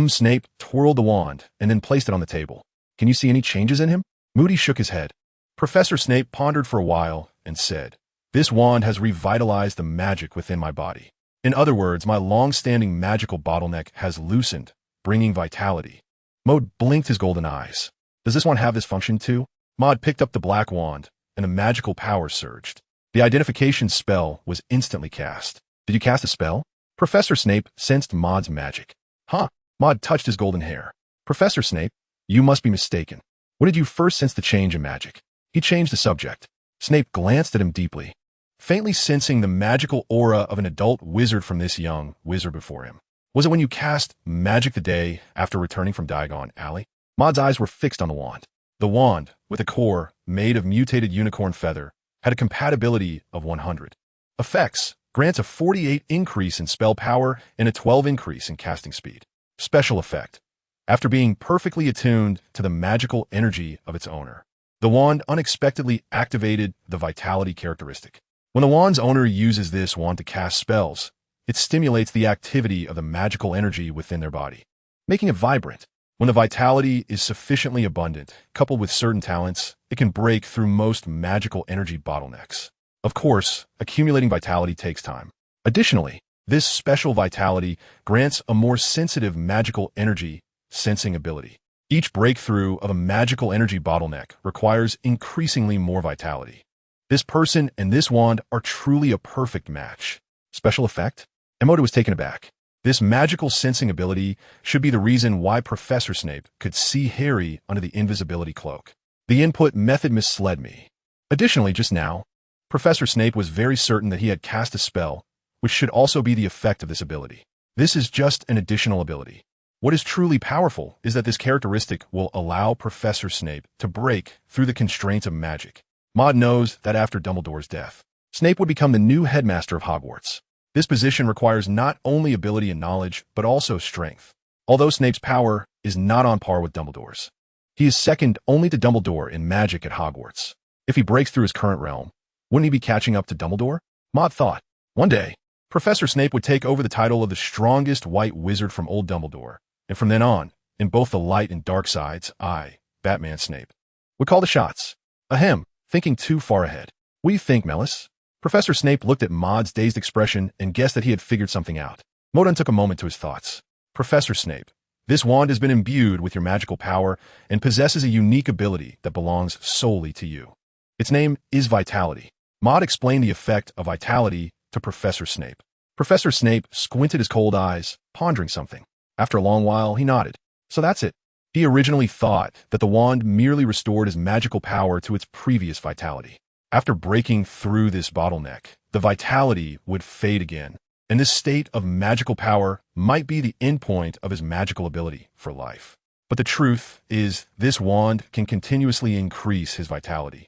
Snape twirled the wand and then placed it on the table. Can you see any changes in him? Moody shook his head. Professor Snape pondered for a while and said, This wand has revitalized the magic within my body. In other words, my long-standing magical bottleneck has loosened, bringing vitality. Maud blinked his golden eyes. Does this wand have this function too? Maud picked up the black wand, and a magical power surged. The identification spell was instantly cast. Did you cast a spell? Professor Snape sensed Maud's magic. Huh? Maud touched his golden hair. Professor Snape, you must be mistaken. When did you first sense the change in magic? He changed the subject. Snape glanced at him deeply, faintly sensing the magical aura of an adult wizard from this young wizard before him. Was it when you cast magic the day after returning from Diagon Alley? Maud's eyes were fixed on the wand. The wand, with a core made of mutated unicorn feather, had a compatibility of 100. Effects grants a 48 increase in spell power and a 12 increase in casting speed. Special effect. After being perfectly attuned to the magical energy of its owner, the wand unexpectedly activated the vitality characteristic. When the wand's owner uses this wand to cast spells, it stimulates the activity of the magical energy within their body, making it vibrant. When the vitality is sufficiently abundant, coupled with certain talents, it can break through most magical energy bottlenecks. Of course, accumulating vitality takes time. Additionally, this special vitality grants a more sensitive magical energy sensing ability. Each breakthrough of a magical energy bottleneck requires increasingly more vitality. This person and this wand are truly a perfect match. Special effect? Emoda was taken aback. This magical sensing ability should be the reason why Professor Snape could see Harry under the invisibility cloak. The input method misled me. Additionally, just now, Professor Snape was very certain that he had cast a spell, which should also be the effect of this ability. This is just an additional ability. What is truly powerful is that this characteristic will allow Professor Snape to break through the constraints of magic. Maud knows that after Dumbledore's death, Snape would become the new headmaster of Hogwarts. This position requires not only ability and knowledge, but also strength. Although Snape's power is not on par with Dumbledore's, he is second only to Dumbledore in magic at Hogwarts. If he breaks through his current realm, wouldn't he be catching up to Dumbledore? Maud thought. One day, Professor Snape would take over the title of the strongest white wizard from old Dumbledore, and from then on, in both the light and dark sides, I, Batman Snape, would call the shots. Ahem, thinking too far ahead. What do you think, Melis? Professor Snape looked at Maud's dazed expression and guessed that he had figured something out. Modon took a moment to his thoughts. Professor Snape, this wand has been imbued with your magical power and possesses a unique ability that belongs solely to you. Its name is Vitality. Maud explained the effect of Vitality to Professor Snape. Professor Snape squinted his cold eyes, pondering something. After a long while, he nodded. So that's it. He originally thought that the wand merely restored his magical power to its previous vitality. After breaking through this bottleneck, the vitality would fade again, and this state of magical power might be the endpoint of his magical ability for life. But the truth is, this wand can continuously increase his vitality,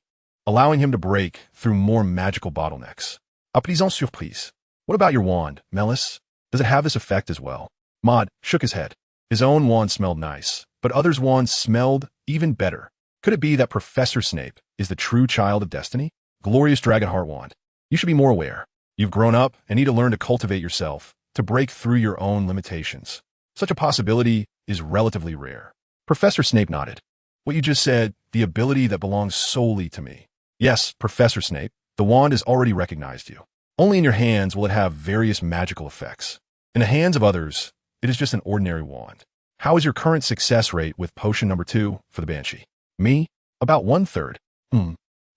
allowing him to break through more magical bottlenecks. A présent surprise. What about your wand, Melis? Does it have this effect as well? Maud shook his head. His own wand smelled nice, but others' wands smelled even better. Could it be that Professor Snape is the true child of destiny? Glorious Dragonheart wand. You should be more aware. You've grown up and need to learn to cultivate yourself, to break through your own limitations. Such a possibility is relatively rare. Professor Snape nodded. What you just said, the ability that belongs solely to me. Yes, Professor Snape, the wand has already recognized you. Only in your hands will it have various magical effects. In the hands of others, it is just an ordinary wand. How is your current success rate with potion number 2 for the Banshee? Me? About 1/3.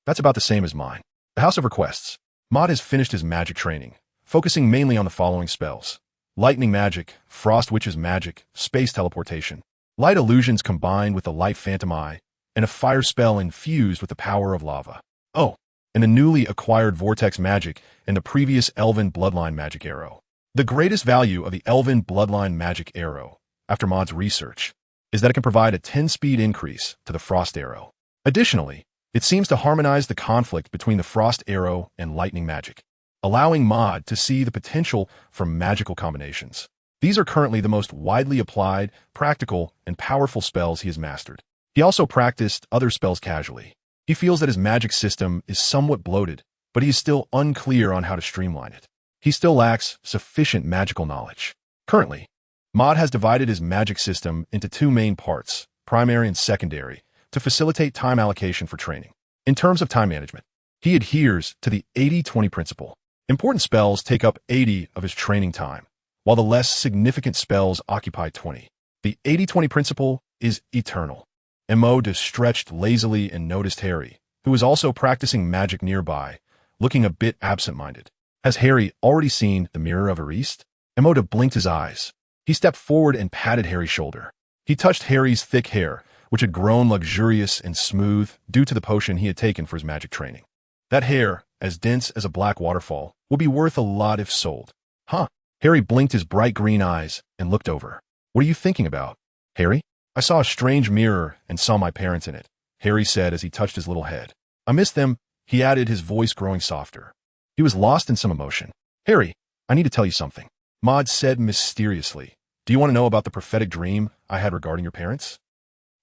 That's about the same as mine. The House of Requests. Maud has finished his magic training, focusing mainly on the following spells: lightning magic, frost witch's magic, space teleportation, light illusions combined with the light phantom eye, and a fire spell infused with the power of lava. Oh, and the newly acquired vortex magic and the previous Elven bloodline magic arrow. The greatest value of the Elven bloodline magic arrow, after Maud's research, is that it can provide a 10-speed increase to the frost arrow. Additionally, it seems to harmonize the conflict between the frost arrow and lightning magic, allowing Maud to see the potential for magical combinations. These are currently the most widely applied, practical, and powerful spells he has mastered. He also practiced other spells casually. He feels that his magic system is somewhat bloated, but he is still unclear on how to streamline it. He still lacks sufficient magical knowledge. Currently, Maud has divided his magic system into 2 main parts, primary and secondary, to facilitate time allocation for training. In terms of time management, he adheres to the 80-20 principle. Important spells take up 80 of his training time, while the less significant spells occupy 20. The 80-20 principle is eternal. Maud stretched lazily and noticed Harry, who was also practicing magic nearby, looking a bit absent-minded. Has Harry already seen the Mirror of Erist? Maud blinked his eyes. He stepped forward and patted Harry's shoulder. He touched Harry's thick hair, which had grown luxurious and smooth due to the potion he had taken for his magic training. That hair, as dense as a black waterfall, would be worth a lot if sold. Huh? Harry blinked his bright green eyes and looked over. What are you thinking about, Harry? I saw a strange mirror and saw my parents in it, Harry said as he touched his little head. I miss them, he added, his voice growing softer. He was lost in some emotion. Harry, I need to tell you something, Maud said mysteriously. Do you want to know about the prophetic dream I had regarding your parents?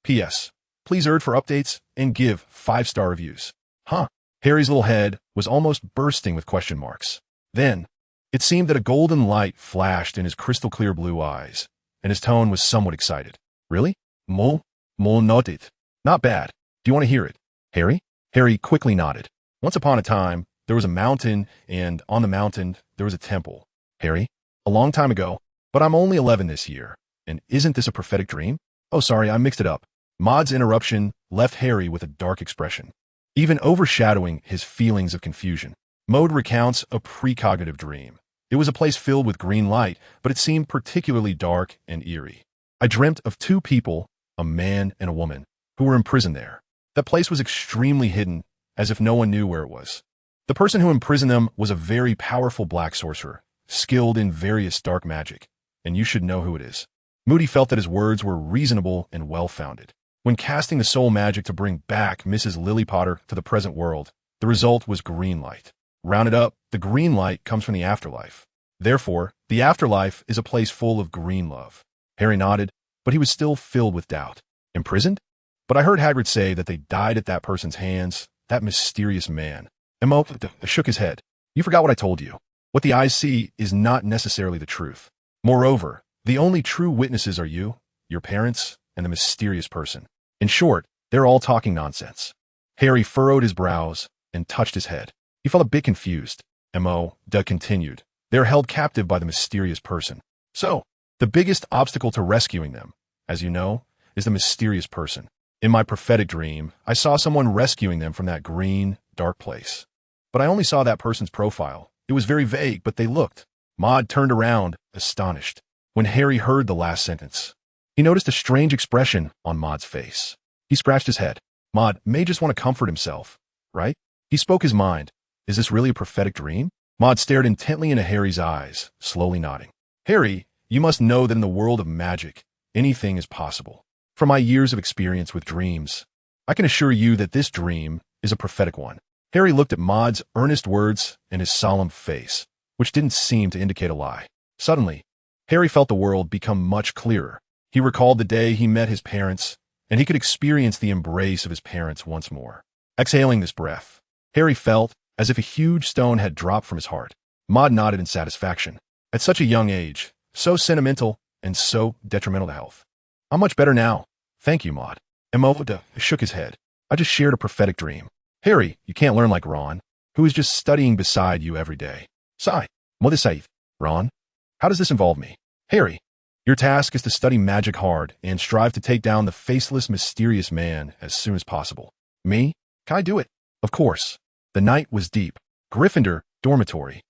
P.S. Please urge for updates and give 5-star reviews. Huh? Harry's little head was almost bursting with question marks. Then, it seemed that a golden light flashed in his crystal-clear blue eyes, and his tone was somewhat excited. Really? Mol nodded. Not bad. Do you want to hear it, Harry? Harry quickly nodded. Once upon a time, there was a mountain, and on the mountain, there was a temple. Harry? A long time ago, but I'm only 11 this year. And isn't this a prophetic dream? Oh, sorry, I mixed it up. Maud's interruption left Harry with a dark expression, even overshadowing his feelings of confusion. Maud recounts a precognitive dream. It was a place filled with green light, but it seemed particularly dark and eerie. I dreamt of 2 people, a man and a woman, who were imprisoned there. That place was extremely hidden, as if no one knew where it was. The person who imprisoned them was a very powerful black sorcerer, skilled in various dark magic, and you should know who it is. Moody felt that his words were reasonable and well-founded. When casting the soul magic to bring back Mrs. Lily Potter to the present world, the result was green light. Rounded up, the green light comes from the afterlife. Therefore, the afterlife is a place full of green love. Harry nodded, but he was still filled with doubt. Imprisoned? But I heard Hagrid say that they died at that person's hands, that mysterious man. Mo shook his head. You forgot what I told you. What the eyes see is not necessarily the truth. Moreover, the only true witnesses are you, your parents, and the mysterious person. In short, they're all talking nonsense. Harry furrowed his brows and touched his head. He felt a bit confused. Mo continued. They're held captive by the mysterious person. So, the biggest obstacle to rescuing them, as you know, is the mysterious person. In my prophetic dream, I saw someone rescuing them from that green, dark place. But I only saw that person's profile. It was very vague, but they looked. Maud turned around, astonished. When Harry heard the last sentence, he noticed a strange expression on Maud's face. He scratched his head. Maud may just want to comfort himself, right? He spoke his mind. Is this really a prophetic dream? Maud stared intently into Harry's eyes, slowly nodding. Harry, you must know that in the world of magic, anything is possible. From my years of experience with dreams, I can assure you that this dream is a prophetic one. Harry looked at Maud's earnest words and his solemn face, which didn't seem to indicate a lie. Suddenly, Harry felt the world become much clearer. He recalled the day he met his parents, and he could experience the embrace of his parents once more. Exhaling this breath, Harry felt as if a huge stone had dropped from his heart. Maud nodded in satisfaction. At such a young age, so sentimental and so detrimental to health. I'm much better now. Thank you, Maud. Emoda shook his head. I just shared a prophetic dream. Harry, you can't learn like Ron, who is just studying beside you every day. Sigh. What is Saith? Ron? How does this involve me? Harry, Your task is to study magic hard and strive to take down the faceless, mysterious man as soon as possible. Me? Can I do it? Of course. The night was deep. Gryffindor, dormitory.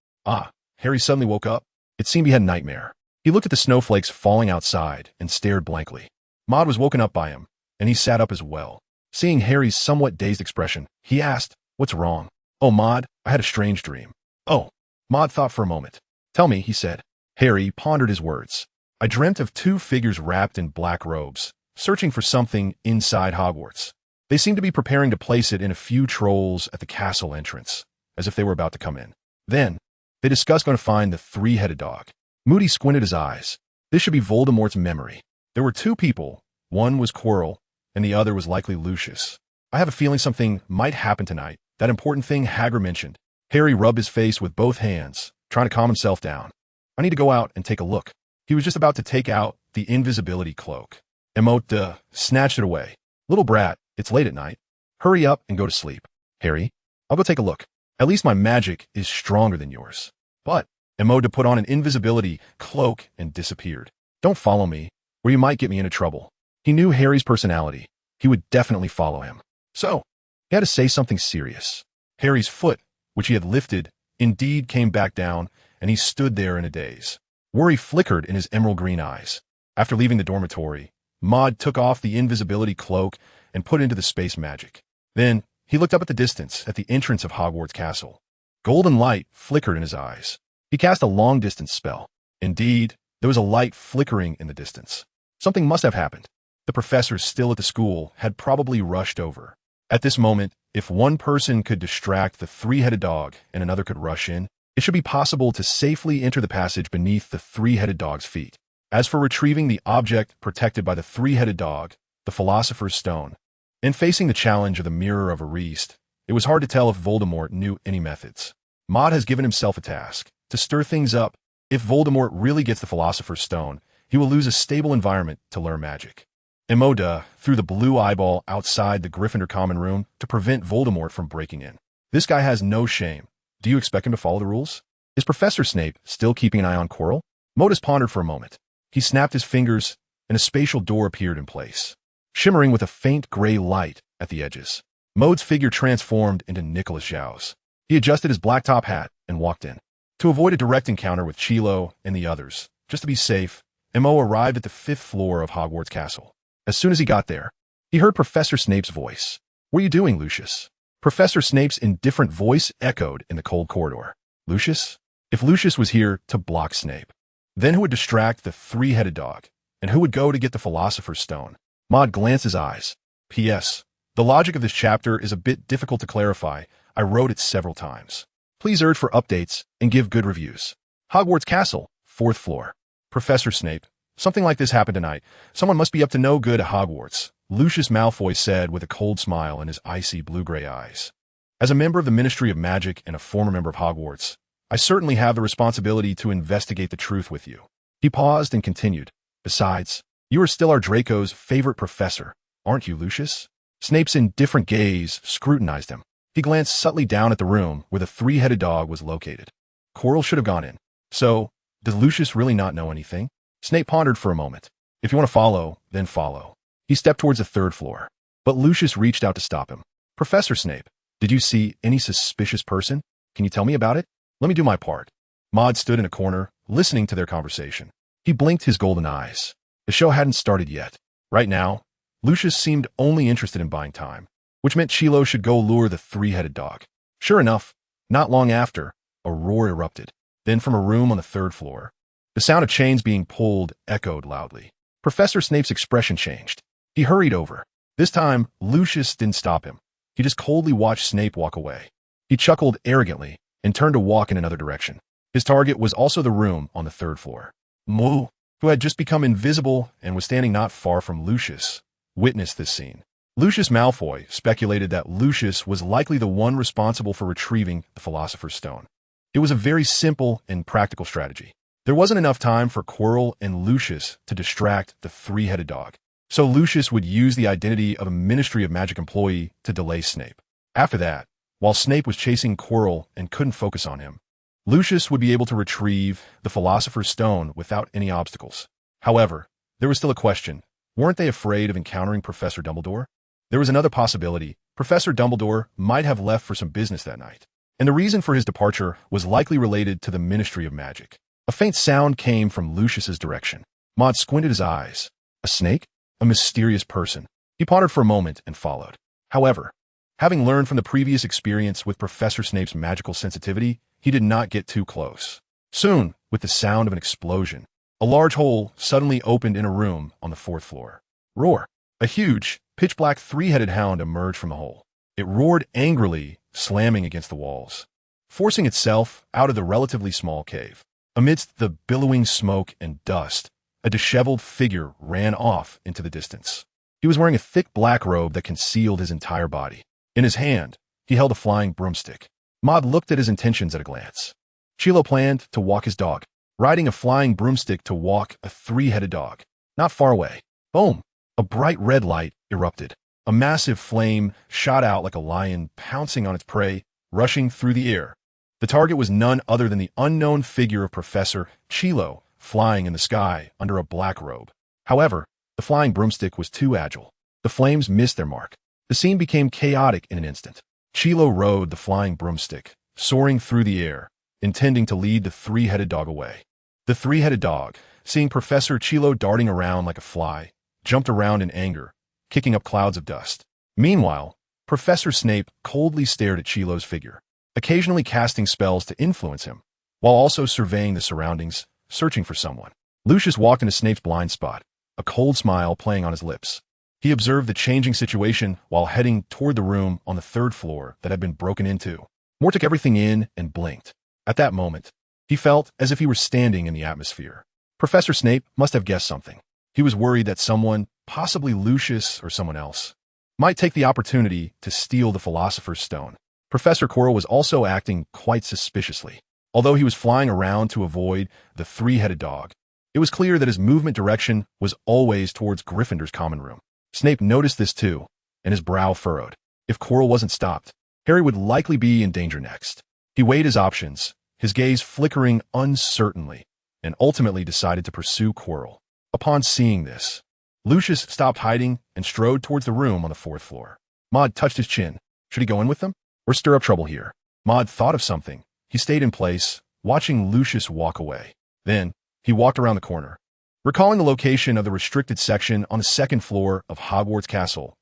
Harry suddenly woke up. It seemed he had a nightmare. He looked at the snowflakes falling outside and stared blankly. Maud was woken up by him, and he sat up as well. Seeing Harry's somewhat dazed expression, he asked, "What's wrong?" "Oh, Maud, I had a strange dream." "Oh." Maud thought for a moment. "Tell me," he said. Harry pondered his words. "I dreamt of two figures wrapped in black robes, searching for something inside Hogwarts. They seemed to be preparing to place it in a few trolls at the castle entrance, as if they were about to come in. Then, they discussed going to find the three-headed dog." Moody squinted his eyes. This should be Voldemort's memory. There were two people. One was Quirrell, and the other was likely Lucius. "I have a feeling something might happen tonight, that important thing Hagrid mentioned." Harry rubbed his face with both hands, trying to calm himself down. "I need to go out and take a look." He was just about to take out the invisibility cloak. Emote snatched it away. "Little brat, it's late at night. Hurry up and go to sleep." "Harry, I'll go take a look. At least my magic is stronger than yours." But Emote put on an invisibility cloak and disappeared. "Don't follow me, or you might get me into trouble." He knew Harry's personality. He would definitely follow him. So, he had to say something serious. Harry's foot, which he had lifted, indeed came back down, and he stood there in a daze. Worry flickered in his emerald green eyes. After leaving the dormitory, Maud took off the invisibility cloak and put it into the space magic. Then, he looked up at the distance at the entrance of Hogwarts Castle. Golden light flickered in his eyes. He cast a long-distance spell. Indeed, there was a light flickering in the distance. Something must have happened. The professors still at the school had probably rushed over. At this moment, if one person could distract the three-headed dog and another could rush in, it should be possible to safely enter the passage beneath the three-headed dog's feet. As for retrieving the object protected by the three-headed dog, the Philosopher's Stone, and facing the challenge of the Mirror of Erased, it was hard to tell if Voldemort knew any methods. Maud has given himself a task, to stir things up. If Voldemort really gets the Philosopher's Stone, he will lose a stable environment to learn magic. Emote threw the blue eyeball outside the Gryffindor common room to prevent Voldemort from breaking in. This guy has no shame. Do you expect him to follow the rules? Is Professor Snape still keeping an eye on Quirrell? Modus pondered for a moment. He snapped his fingers, and a spatial door appeared in place, shimmering with a faint gray light at the edges. Maud's figure transformed into Nicholas Zhao's. He adjusted his black top hat and walked in. To avoid a direct encounter with Chilo and the others, just to be safe, Mo arrived at the 5th floor of Hogwarts Castle. As soon as he got there, he heard Professor Snape's voice. "What are you doing, Lucius?" Professor Snape's indifferent voice echoed in the cold corridor. "Lucius?" If Lucius was here to block Snape, then who would distract the three-headed dog? And who would go to get the Philosopher's Stone? Maud glanced his eyes. P.S. The logic of this chapter is a bit difficult to clarify. I wrote it several times. Please urge for updates and give good reviews. Hogwarts Castle, 4th floor. Professor Snape. Something like this happened tonight. Someone must be up to no good at Hogwarts, Lucius Malfoy said with a cold smile in his icy blue-gray eyes. As a member of the Ministry of Magic and a former member of Hogwarts, I certainly have the responsibility to investigate the truth with you. He paused and continued. Besides, you are still our Draco's favorite professor, aren't you, Lucius? Snape's indifferent gaze scrutinized him. He glanced subtly down at the room where the three-headed dog was located. Quirrell should have gone in. So, does Lucius really not know anything? Snape pondered for a moment. If you want to follow, then follow. He stepped towards the 3rd floor, but Lucius reached out to stop him. Professor Snape, did you see any suspicious person? Can you tell me about it? Let me do my part. Maud stood in a corner, listening to their conversation. He blinked his golden eyes. The show hadn't started yet. Right now, Lucius seemed only interested in buying time, which meant Chilo should go lure the three-headed dog. Sure enough, not long after, a roar erupted. Then from a room on the 3rd floor, the sound of chains being pulled echoed loudly. Professor Snape's expression changed. He hurried over. This time, Lucius didn't stop him. He just coldly watched Snape walk away. He chuckled arrogantly and turned to walk in another direction. His target was also the room on the 3rd floor. Moo, who had just become invisible and was standing not far from Lucius, witnessed this scene. Lucius Malfoy speculated that Lucius was likely the one responsible for retrieving the Philosopher's Stone. It was a very simple and practical strategy. There wasn't enough time for Quirrell and Lucius to distract the three-headed dog, so Lucius would use the identity of a Ministry of Magic employee to delay Snape. After that, while Snape was chasing Quirrell and couldn't focus on him, Lucius would be able to retrieve the Philosopher's Stone without any obstacles. However, there was still a question. Weren't they afraid of encountering Professor Dumbledore? There was another possibility. Professor Dumbledore might have left for some business that night, and the reason for his departure was likely related to the Ministry of Magic. A faint sound came from Lucius's direction. Maud squinted his eyes. A snake? A mysterious person. He pondered for a moment and followed. However, having learned from the previous experience with Professor Snape's magical sensitivity, he did not get too close. Soon, with the sound of an explosion, a large hole suddenly opened in a room on the 4th floor. Roar! A huge, pitch-black three-headed hound emerged from the hole. It roared angrily, slamming against the walls, forcing itself out of the relatively small cave. Amidst the billowing smoke and dust, a disheveled figure ran off into the distance. He was wearing a thick black robe that concealed his entire body. In his hand, he held a flying broomstick. Maud looked at his intentions at a glance. Chilo planned to walk his dog, riding a flying broomstick to walk a three-headed dog. Not far away. Boom! A bright red light erupted. A massive flame shot out like a lion pouncing on its prey, rushing through the air. The target was none other than the unknown figure of Professor Chilo, flying in the sky under a black robe. However, the flying broomstick was too agile. The flames missed their mark. The scene became chaotic in an instant. Chilo rode the flying broomstick, soaring through the air, intending to lead the three-headed dog away. The three-headed dog, seeing Professor Chilo darting around like a fly, jumped around in anger, kicking up clouds of dust. Meanwhile, Professor Snape coldly stared at Chilo's figure, occasionally casting spells to influence him, while also surveying the surroundings, searching for someone. Lucius walked into Snape's blind spot, a cold smile playing on his lips. He observed the changing situation while heading toward the room on the 3rd floor that had been broken into. Moore took everything in and blinked. At that moment, he felt as if he were standing in the atmosphere. Professor Snape must have guessed something. He was worried that someone, possibly Lucius or someone else, might take the opportunity to steal the Philosopher's Stone. Professor Quirrell was also acting quite suspiciously. Although he was flying around to avoid the three-headed dog, it was clear that his movement direction was always towards Gryffindor's common room. Snape noticed this too, and his brow furrowed. If Quirrell wasn't stopped, Harry would likely be in danger next. He weighed his options, his gaze flickering uncertainly, and ultimately decided to pursue Quirrell. Upon seeing this, Lucius stopped hiding and strode towards the room on the 4th floor. Maud touched his chin. Should he go in with them, or stir up trouble here? Maud thought of something. He stayed in place, watching Lucius walk away. Then, he walked around the corner. Recalling the location of the restricted section on the 2nd floor of Hogwarts Castle,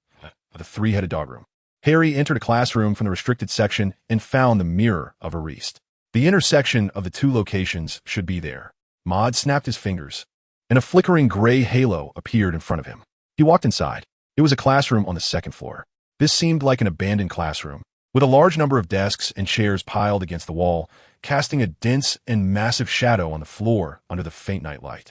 the three-headed dog room, Harry entered a classroom from the restricted section and found the Mirror of Ariste. The intersection of the two locations should be there. Maud snapped his fingers, and a flickering gray halo appeared in front of him. He walked inside. It was a classroom on the 2nd floor. This seemed like an abandoned classroom, with a large number of desks and chairs piled against the wall, casting a dense and massive shadow on the floor under the faint night light.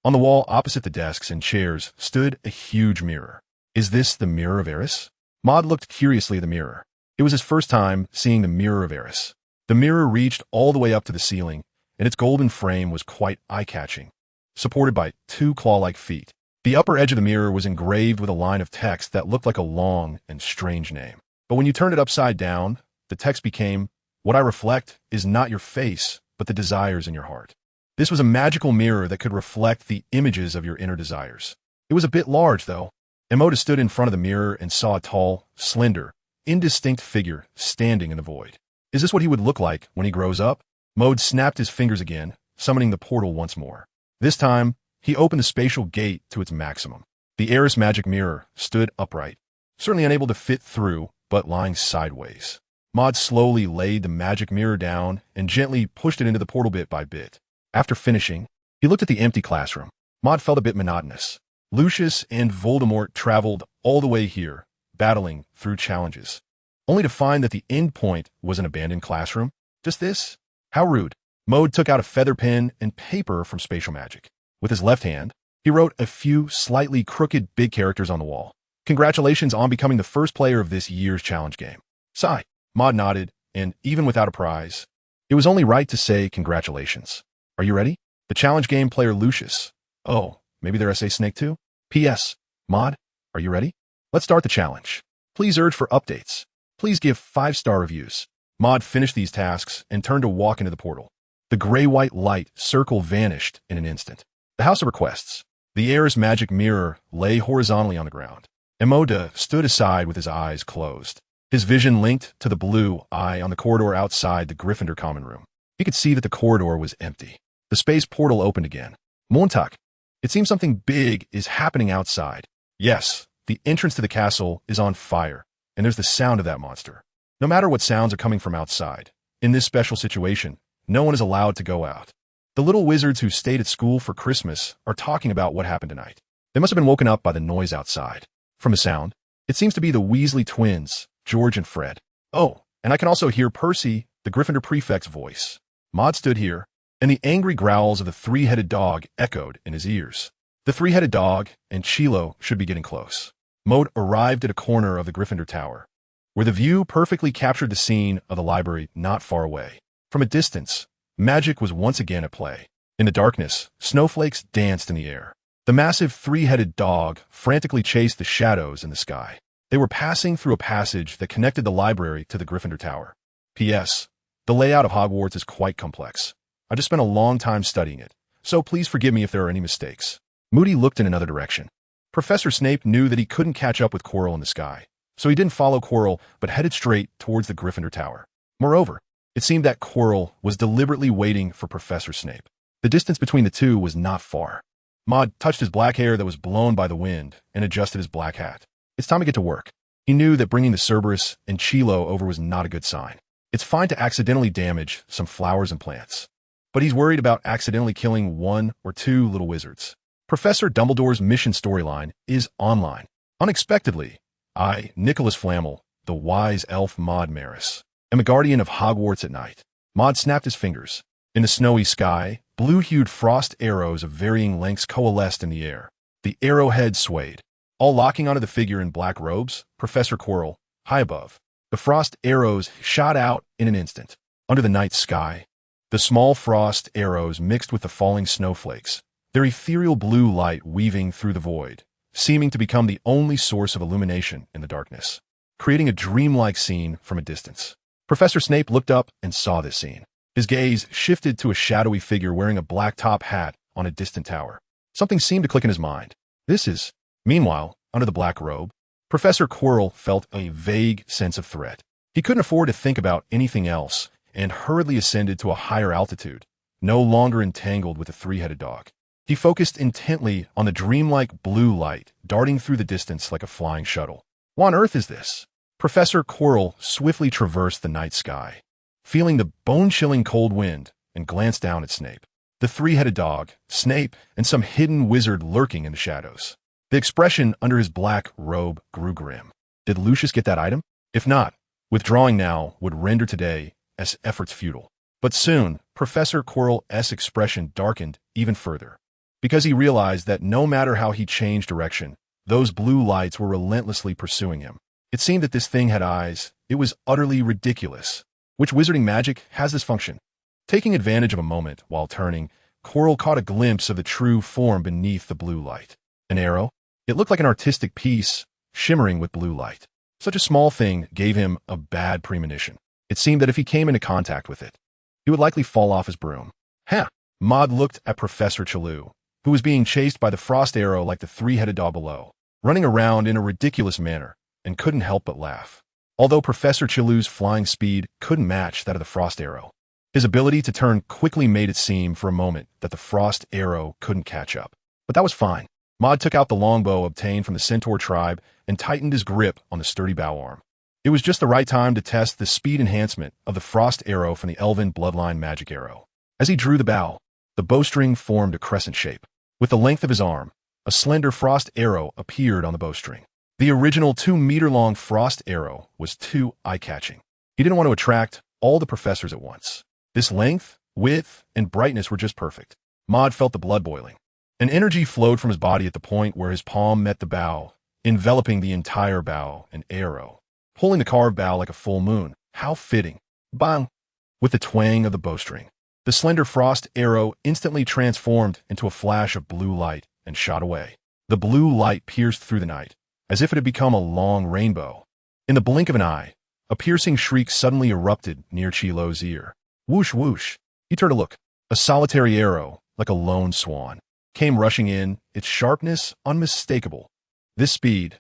On the wall opposite the desks and chairs stood a huge mirror. Is this the Mirror of Eris? Maud looked curiously at the mirror. It was his first time seeing the Mirror of Eris. The mirror reached all the way up to the ceiling, and its golden frame was quite eye-catching, supported by 2 claw-like feet. The upper edge of the mirror was engraved with a line of text that looked like a long and strange name. But when you turned it upside down, the text became, "What I reflect is not your face, but the desires in your heart." This was a magical mirror that could reflect the images of your inner desires. It was a bit large, though. Emoda stood in front of the mirror and saw a tall, slender, indistinct figure standing in the void. Is this what he would look like when he grows up? Mode snapped his fingers again, summoning the portal once more. This time, he opened the spatial gate to its maximum. The Eris magic mirror stood upright, certainly unable to fit through, but lying sideways. Maud slowly laid the magic mirror down and gently pushed it into the portal bit by bit. After finishing, he looked at the empty classroom. Maud felt a bit monotonous. Lucius and Voldemort traveled all the way here, battling through challenges, only to find that the end point was an abandoned classroom. Just this? How rude. Mode took out a feather pen and paper from spatial magic. With his left hand, he wrote a few slightly crooked big characters on the wall. Congratulations on becoming the first player of this year's challenge game. Sigh. Maud nodded, and even without a prize, it was only right to say congratulations. Are you ready? The challenge game player Lucius. Oh, maybe they're SA Snake too? P.S. Maud, are you ready? Let's start the challenge. Please urge for updates. Please give 5-star reviews. Maud finished these tasks and turned to walk into the portal. The gray-white light circle vanished in an instant. The House of Requests. The heir's magic mirror lay horizontally on the ground. Emoda stood aside with his eyes closed. His vision linked to the blue eye on the corridor outside the Gryffindor common room. He could see that the corridor was empty. The space portal opened again. Montag. It seems something big is happening outside. Yes, the entrance to the castle is on fire, and there's the sound of that monster. No matter what sounds are coming from outside, in this special situation, no one is allowed to go out. The little wizards who stayed at school for Christmas are talking about what happened tonight. They must have been woken up by the noise outside. From the sound, it seems to be the Weasley twins, George and Fred. Oh, and I can also hear Percy, the Gryffindor prefect's voice. Maud stood here, and the angry growls of the three-headed dog echoed in his ears. The three-headed dog and Chilo should be getting close. Maud arrived at a corner of the Gryffindor Tower, where the view perfectly captured the scene of the library not far away. From a distance, magic was once again at play. In the darkness, snowflakes danced in the air. The massive three-headed dog frantically chased the shadows in the sky. They were passing through a passage that connected the library to the Gryffindor Tower. P.S. The layout of Hogwarts is quite complex. I just spent a long time studying it, so please forgive me if there are any mistakes. Moody looked in another direction. Professor Snape knew that he couldn't catch up with Quirrell in the sky, so he didn't follow Quirrell but headed straight towards the Gryffindor Tower. Moreover, it seemed that Quirrell was deliberately waiting for Professor Snape. The distance between the two was not far. Maud touched his black hair that was blown by the wind and adjusted his black hat. It's time to get to work. He knew that bringing the Cerberus and Chilo over was not a good sign. It's fine to accidentally damage some flowers and plants, but he's worried about accidentally killing one or two little wizards. Professor Dumbledore's mission storyline is online. Unexpectedly, I, Nicholas Flamel, the wise elf Maud Maris, am a guardian of Hogwarts at night. Maud snapped his fingers. In the snowy sky, blue-hued frost arrows of varying lengths coalesced in the air. The arrowhead swayed, all locking onto the figure in black robes, Professor Quirrell, high above. The frost arrows shot out in an instant. Under the night sky, the small frost arrows mixed with the falling snowflakes, their ethereal blue light weaving through the void, seeming to become the only source of illumination in the darkness, creating a dreamlike scene from a distance. Professor Snape looked up and saw this scene. His gaze shifted to a shadowy figure wearing a black top hat on a distant tower. Something seemed to click in his mind. This is... Meanwhile, under the black robe, Professor Quirrell felt a vague sense of threat. He couldn't afford to think about anything else and hurriedly ascended to a higher altitude, no longer entangled with the three-headed dog. He focused intently on the dreamlike blue light darting through the distance like a flying shuttle. What on earth is this? Professor Quirrell swiftly traversed the night sky, feeling the bone-chilling cold wind, and glanced down at Snape. The three-headed dog, Snape, and some hidden wizard lurking in the shadows. The expression under his black robe grew grim. Did Lucius get that item? If not, withdrawing now would render today as efforts futile. But soon, Professor Quirrell's expression darkened even further, because he realized that no matter how he changed direction, those blue lights were relentlessly pursuing him. It seemed that this thing had eyes. It was utterly ridiculous. Which wizarding magic has this function? Taking advantage of a moment while turning, Quirrell caught a glimpse of the true form beneath the blue light. An arrow? It looked like an artistic piece, shimmering with blue light. Such a small thing gave him a bad premonition. It seemed that if he came into contact with it, he would likely fall off his broom. Ha! Maud looked at Professor Chelou, who was being chased by the frost arrow like the three-headed dog below, running around in a ridiculous manner, and couldn't help but laugh. Although Professor Chelou's flying speed couldn't match that of the frost arrow, his ability to turn quickly made it seem for a moment that the frost arrow couldn't catch up. But that was fine. Maud took out the longbow obtained from the Centaur tribe and tightened his grip on the sturdy bow arm. It was just the right time to test the speed enhancement of the frost arrow from the Elven bloodline magic arrow. As he drew the bow, the bowstring formed a crescent shape. With the length of his arm, a slender frost arrow appeared on the bowstring. The original 2-meter-long frost arrow was too eye-catching. He didn't want to attract all the professors at once. This length, width, and brightness were just perfect. Maud felt the blood boiling. An energy flowed from his body at the point where his palm met the bow, enveloping the entire bow and arrow, pulling the carved bow like a full moon. How fitting. Bang! With the twang of the bowstring, the slender frost arrow instantly transformed into a flash of blue light and shot away. The blue light pierced through the night, as if it had become a long rainbow. In the blink of an eye, a piercing shriek suddenly erupted near Chilo's ear. Whoosh, whoosh. He turned to look. A solitary arrow, like a lone swan, came rushing in, its sharpness unmistakable. This speed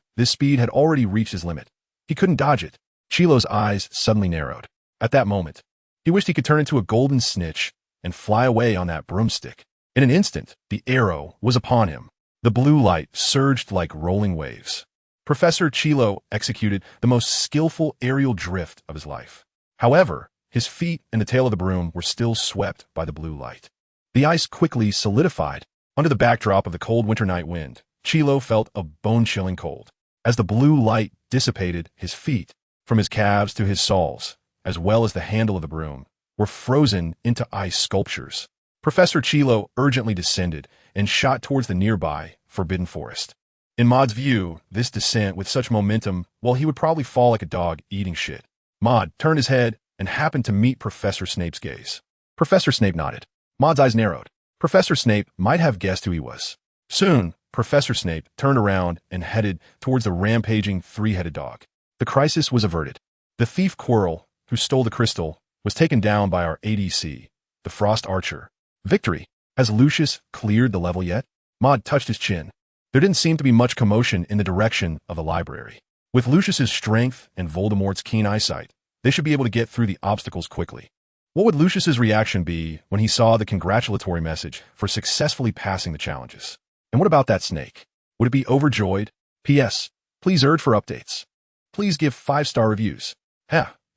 had already reached his limit. He couldn't dodge it. Chilo's eyes suddenly narrowed. At that moment, he wished he could turn into a golden snitch and fly away on that broomstick. In an instant, the arrow was upon him. The blue light surged like rolling waves. Professor Chilo executed the most skillful aerial drift of his life. However, his feet and the tail of the broom were still swept by the blue light. The ice quickly solidified. Under the backdrop of the cold winter night wind, Chilo felt a bone-chilling cold. As the blue light dissipated, his feet, from his calves to his soles, as well as the handle of the broom, were frozen into ice sculptures. Professor Chilo urgently descended and shot towards the nearby forbidden forest. In Maud's view, this descent with such momentum, well, he would probably fall like a dog eating shit. Maud turned his head and happened to meet Professor Snape's gaze. Professor Snape nodded. Maud's eyes narrowed. Professor Snape might have guessed who he was. Soon, Professor Snape turned around and headed towards the rampaging three-headed dog. The crisis was averted. The thief Quirrell, who stole the crystal, was taken down by our ADC, the Frost Archer. Victory. Has Lucius cleared the level yet? Maud touched his chin. There didn't seem to be much commotion in the direction of the library. With Lucius's strength and Voldemort's keen eyesight, they should be able to get through the obstacles quickly. What would Lucius's reaction be when he saw the congratulatory message for successfully passing the challenges? And what about that snake? Would it be overjoyed? P.S. Please urge for updates. Please give 5-star reviews.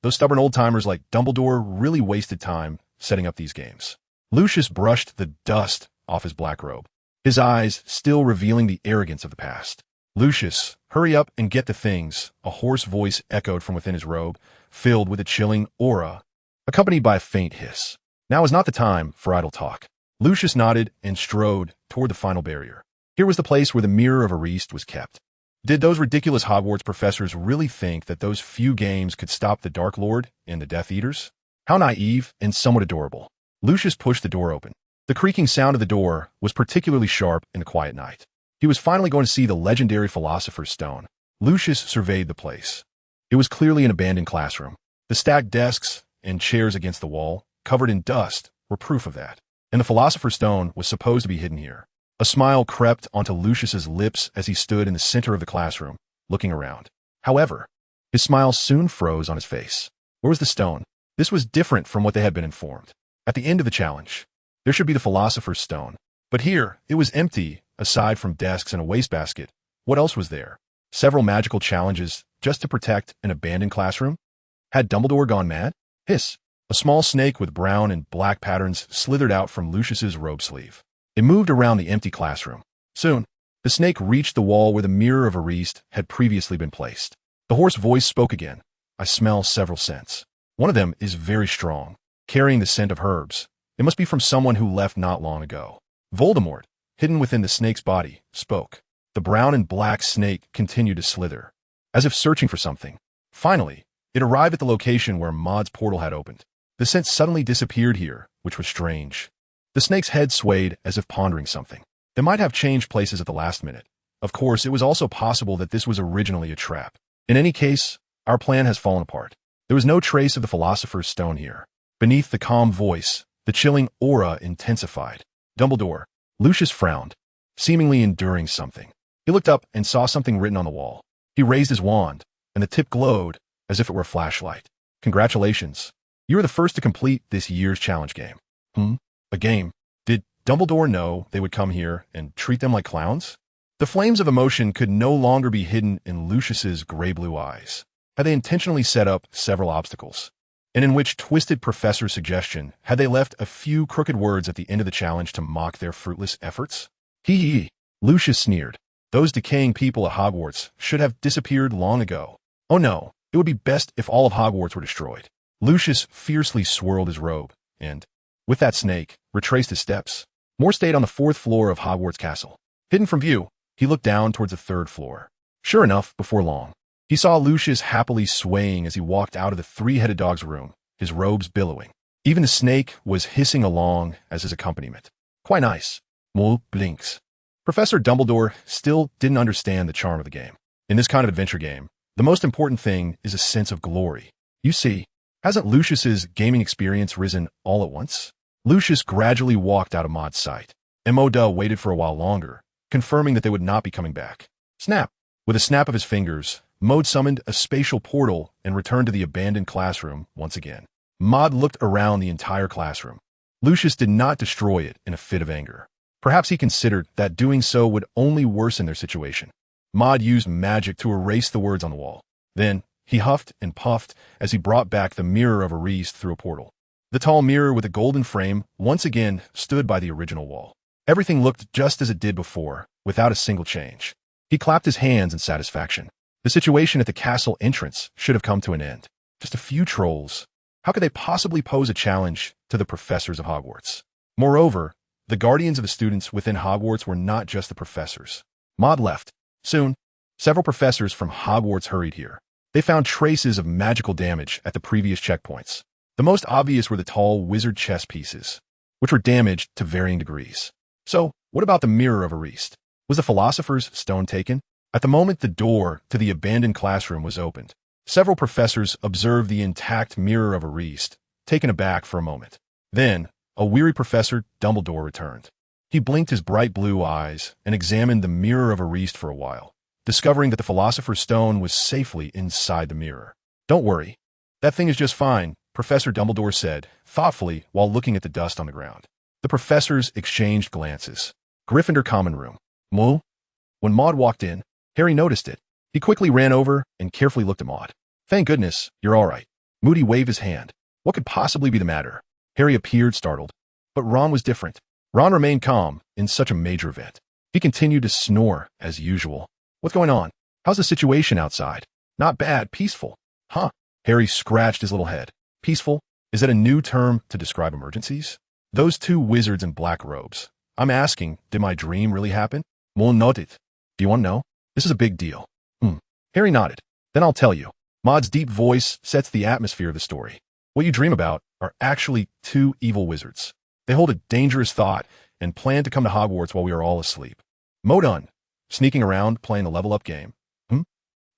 Those stubborn old-timers like Dumbledore really wasted time setting up these games. Lucius brushed the dust off his black robe, his eyes still revealing the arrogance of the past. Lucius, hurry up and get the things, a hoarse voice echoed from within his robe, filled with a chilling aura, accompanied by a faint hiss. Now is not the time for idle talk. Lucius nodded and strode toward the final barrier. Here was the place where the Mirror of Ariste was kept. Did those ridiculous Hogwarts professors really think that those few games could stop the Dark Lord and the Death Eaters? How naive and somewhat adorable. Lucius pushed the door open. The creaking sound of the door was particularly sharp in the quiet night. He was finally going to see the legendary Philosopher's Stone. Lucius surveyed the place. It was clearly an abandoned classroom. The stacked desks and chairs against the wall, covered in dust, were proof of that. And the Philosopher's Stone was supposed to be hidden here. A smile crept onto Lucius's lips as he stood in the center of the classroom, looking around. However, his smile soon froze on his face. Where was the stone? This was different from what they had been informed. At the end of the challenge, there should be the Philosopher's Stone. But here, it was empty, aside from desks and a wastebasket. What else was there? Several magical challenges just to protect an abandoned classroom? Had Dumbledore gone mad? Hiss. A small snake with brown and black patterns slithered out from Lucius's robe sleeve. It moved around the empty classroom. Soon, the snake reached the wall where the Mirror of Ariste had previously been placed. The hoarse voice spoke again. I smell several scents. One of them is very strong, carrying the scent of herbs. It must be from someone who left not long ago. Voldemort, hidden within the snake's body, spoke. The brown and black snake continued to slither, as if searching for something. Finally, it arrived at the location where Maud's portal had opened. The scent suddenly disappeared here, which was strange. The snake's head swayed as if pondering something. They might have changed places at the last minute. Of course, it was also possible that this was originally a trap. In any case, our plan has fallen apart. There was no trace of the Philosopher's Stone here. Beneath the calm voice, the chilling aura intensified. Dumbledore. Lucius frowned, seemingly enduring something. He looked up and saw something written on the wall. He raised his wand, and the tip glowed as if it were a flashlight. Congratulations. You were the first to complete this year's challenge game. A game? Did Dumbledore know they would come here and treat them like clowns? The flames of emotion could no longer be hidden in Lucius's gray-blue eyes. Had they intentionally set up several obstacles? And in which twisted professor's suggestion had they left a few crooked words at the end of the challenge to mock their fruitless efforts? Hee. Lucius sneered. Those decaying people at Hogwarts should have disappeared long ago. Oh no, it would be best if all of Hogwarts were destroyed. Lucius fiercely swirled his robe, and, with that snake, retraced his steps. Moore stayed on the 4th floor of Hogwarts Castle. Hidden from view, he looked down towards the 3rd floor. Sure enough, before long, he saw Lucius happily swaying as he walked out of the three-headed dog's room, his robes billowing. Even the snake was hissing along as his accompaniment. Quite nice. Moore blinks. Professor Dumbledore still didn't understand the charm of the game. In this kind of adventure game, the most important thing is a sense of glory. You see, hasn't Lucius's gaming experience risen all at once? Lucius gradually walked out of Maud's sight. Emoda waited for a while longer, confirming that they would not be coming back. Snap! With a snap of his fingers, Mode summoned a spatial portal and returned to the abandoned classroom once again. Maud looked around the entire classroom. Lucius did not destroy it in a fit of anger. Perhaps he considered that doing so would only worsen their situation. Maud used magic to erase the words on the wall. Then, he huffed and puffed as he brought back the mirror of Arise through a portal. The tall mirror with a golden frame once again stood by the original wall. Everything looked just as it did before, without a single change. He clapped his hands in satisfaction. The situation at the castle entrance should have come to an end. Just a few trolls. How could they possibly pose a challenge to the professors of Hogwarts? Moreover, the guardians of the students within Hogwarts were not just the professors. Maud left. Soon, several professors from Hogwarts hurried here. They found traces of magical damage at the previous checkpoints. The most obvious were the tall wizard chess pieces, which were damaged to varying degrees. So, what about the mirror of Arise? Was the philosopher's stone taken? At the moment the door to the abandoned classroom was opened, several professors observed the intact mirror of Arise, taken aback for a moment. Then, a weary Professor Dumbledore returned. He blinked his bright blue eyes and examined the mirror of Arise for a while, discovering that the philosopher's stone was safely inside the mirror. Don't worry. That thing is just fine, Professor Dumbledore said, thoughtfully while looking at the dust on the ground. The professors exchanged glances. Gryffindor common room. Moo? When Maud walked in, Harry noticed it. He quickly ran over and carefully looked at Maud. Thank goodness, you're all right. Moody waved his hand. What could possibly be the matter? Harry appeared startled. But Ron was different. Ron remained calm in such a major event. He continued to snore as usual. What's going on? How's the situation outside? Not bad, peaceful. Huh? Harry scratched his little head. Peaceful? Is that a new term to describe emergencies? Those two wizards in black robes. I'm asking, did my dream really happen? Well, noted. Do you want to know? This is a big deal. Harry nodded. Then I'll tell you. Maud's deep voice sets the atmosphere of the story. What you dream about are actually two evil wizards. They hold a dangerous thought and plan to come to Hogwarts while we are all asleep. Modun, sneaking around playing the level-up game.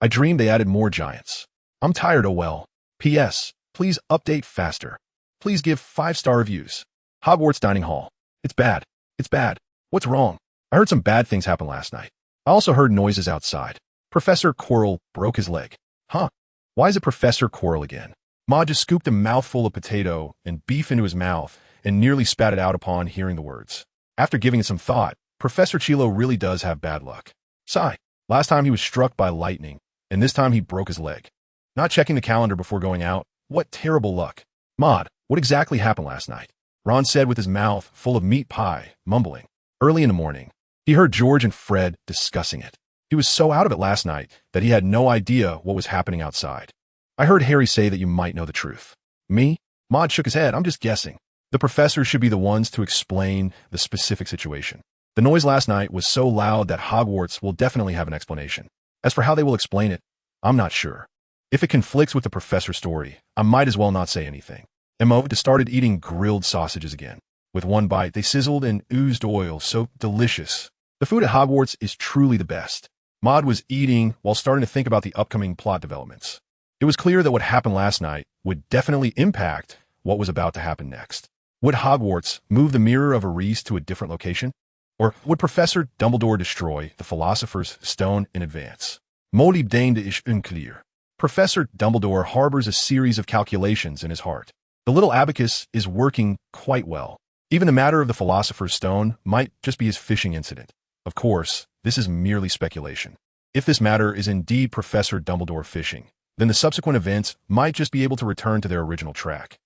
I dreamed they added more giants. I'm tired, oh well. P.S. Please update faster. Please give 5-star reviews. Hogwarts Dining Hall. It's bad. It's bad. What's wrong? I heard some bad things happen last night. I also heard noises outside. Professor Quirrell broke his leg. Huh? Why is it Professor Quirrell again? Maud just scooped a mouthful of potato and beef into his mouth and nearly spat it out upon hearing the words. After giving it some thought, Professor Chilo really does have bad luck. Sigh. Last time he was struck by lightning, and this time he broke his leg. Not checking the calendar before going out. What terrible luck. Maud, what exactly happened last night? Ron said with his mouth full of meat pie, mumbling. Early in the morning, he heard George and Fred discussing it. He was so out of it last night that he had no idea what was happening outside. I heard Harry say that you might know the truth. Me? Maud shook his head. I'm just guessing. The professors should be the ones to explain the specific situation. The noise last night was so loud that Hogwarts will definitely have an explanation. As for how they will explain it, I'm not sure. If it conflicts with the professor's story, I might as well not say anything. Emma started eating grilled sausages again. With one bite, they sizzled and oozed oil, so delicious. The food at Hogwarts is truly the best. Maud was eating while starting to think about the upcoming plot developments. It was clear that what happened last night would definitely impact what was about to happen next. Would Hogwarts move the mirror of Arise to a different location? Or would Professor Dumbledore destroy the Philosopher's Stone in advance? Molybdane is unclear. Professor Dumbledore harbors a series of calculations in his heart. The little abacus is working quite well. Even the matter of the Philosopher's Stone might just be his fishing incident. Of course, this is merely speculation. If this matter is indeed Professor Dumbledore fishing, then the subsequent events might just be able to return to their original track.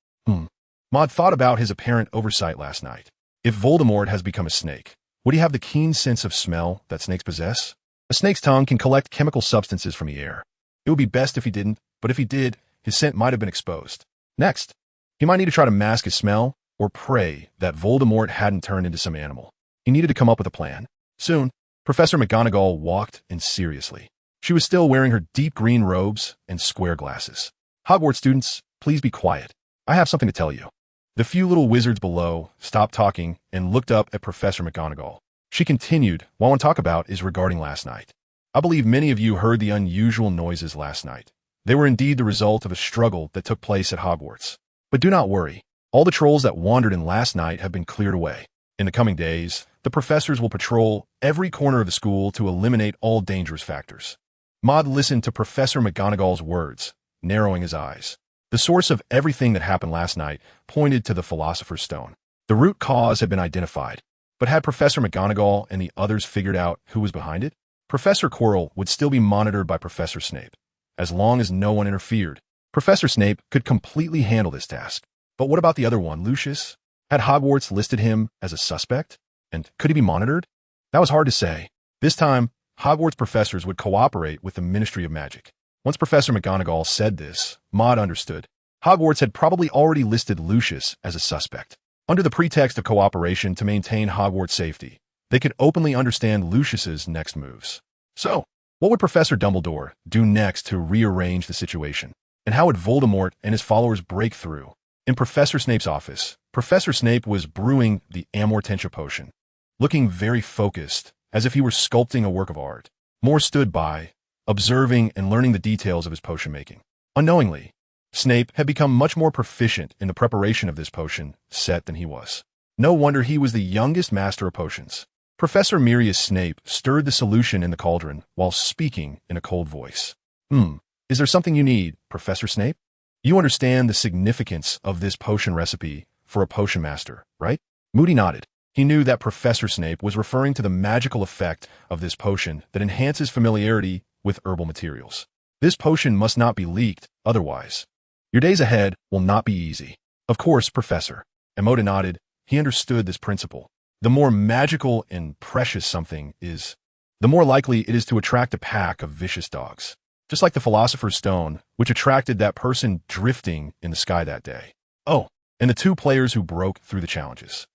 Maud thought about his apparent oversight last night. If Voldemort has become a snake, would he have the keen sense of smell that snakes possess? A snake's tongue can collect chemical substances from the air. It would be best if he didn't, but if he did, his scent might have been exposed. Next, he might need to try to mask his smell or pray that Voldemort hadn't turned into some animal. He needed to come up with a plan. Soon, Professor McGonagall walked in seriously. She was still wearing her deep green robes and square glasses. Hogwarts students, please be quiet. I have something to tell you. The few little wizards below stopped talking and looked up at Professor McGonagall. She continued, what I want to talk about is regarding last night. I believe many of you heard the unusual noises last night. They were indeed the result of a struggle that took place at Hogwarts. But do not worry. All the trolls that wandered in last night have been cleared away. In the coming days, the professors will patrol every corner of the school to eliminate all dangerous factors. Maud listened to Professor McGonagall's words, narrowing his eyes. The source of everything that happened last night pointed to the Philosopher's Stone. The root cause had been identified, but had Professor McGonagall and the others figured out who was behind it? Professor Quirrell would still be monitored by Professor Snape, as long as no one interfered. Professor Snape could completely handle this task. But what about the other one, Lucius? Had Hogwarts listed him as a suspect? And could he be monitored? That was hard to say. This time, Hogwarts professors would cooperate with the Ministry of Magic. Once Professor McGonagall said this, Maud understood. Hogwarts had probably already listed Lucius as a suspect. Under the pretext of cooperation to maintain Hogwarts safety, they could openly understand Lucius's next moves. So, what would Professor Dumbledore do next to rearrange the situation? And how would Voldemort and his followers break through? In Professor Snape's office, Professor Snape was brewing the Amortentia potion, looking very focused, as if he were sculpting a work of art. Moore stood by, observing and learning the details of his potion making. Unknowingly, Snape had become much more proficient in the preparation of this potion set than he was. No wonder he was the youngest master of potions. Professor Mirius Snape stirred the solution in the cauldron while speaking in a cold voice. Is there something you need, Professor Snape? You understand the significance of this potion recipe for a potion master, right? Moody nodded. He knew that Professor Snape was referring to the magical effect of this potion that enhances familiarity with herbal materials. This potion must not be leaked, otherwise. Your days ahead will not be easy. Of course, Professor. Emoda nodded. He understood this principle. The more magical and precious something is, the more likely it is to attract a pack of vicious dogs. Just like the Philosopher's Stone, which attracted that person drifting in the sky that day. Oh, and the two players who broke through the challenges.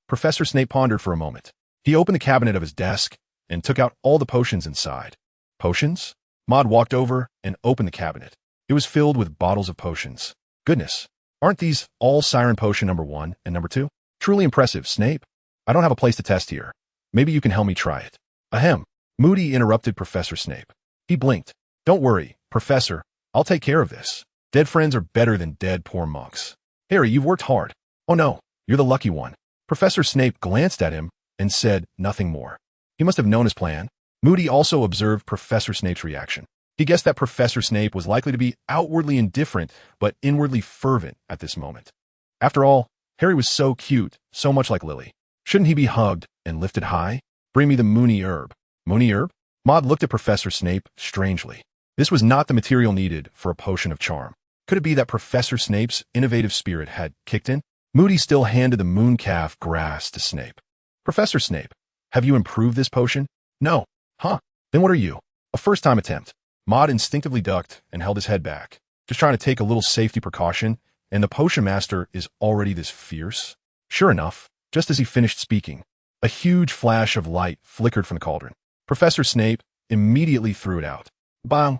Professor Snape pondered for a moment. He opened the cabinet of his desk and took out all the potions inside. Potions? Maud walked over and opened the cabinet. It was filled with bottles of potions. Goodness, aren't these all Siren Potion number 1 and number 2? Truly impressive, Snape. I don't have a place to test here. Maybe you can help me try it. Ahem. Moody interrupted Professor Snape. He blinked. Don't worry, Professor. I'll take care of this. Dead friends are better than dead poor monks. Harry, you've worked hard. Oh no, you're the lucky one. Professor Snape glanced at him and said nothing more. He must have known his plan. Moody also observed Professor Snape's reaction. He guessed that Professor Snape was likely to be outwardly indifferent but inwardly fervent at this moment. After all, Harry was so cute, so much like Lily. Shouldn't he be hugged and lifted high? Bring me the Moony herb. Moony herb? Maud looked at Professor Snape strangely. This was not the material needed for a potion of charm. Could it be that Professor Snape's innovative spirit had kicked in? Moody still handed the mooncalf grass to Snape. Professor Snape, have you improved this potion? No. Huh. Then what are you? A first-time attempt. Maud instinctively ducked and held his head back, just trying to take a little safety precaution, and the potion master is already this fierce? Sure enough, just as he finished speaking, a huge flash of light flickered from the cauldron. Professor Snape immediately threw it out. Bang!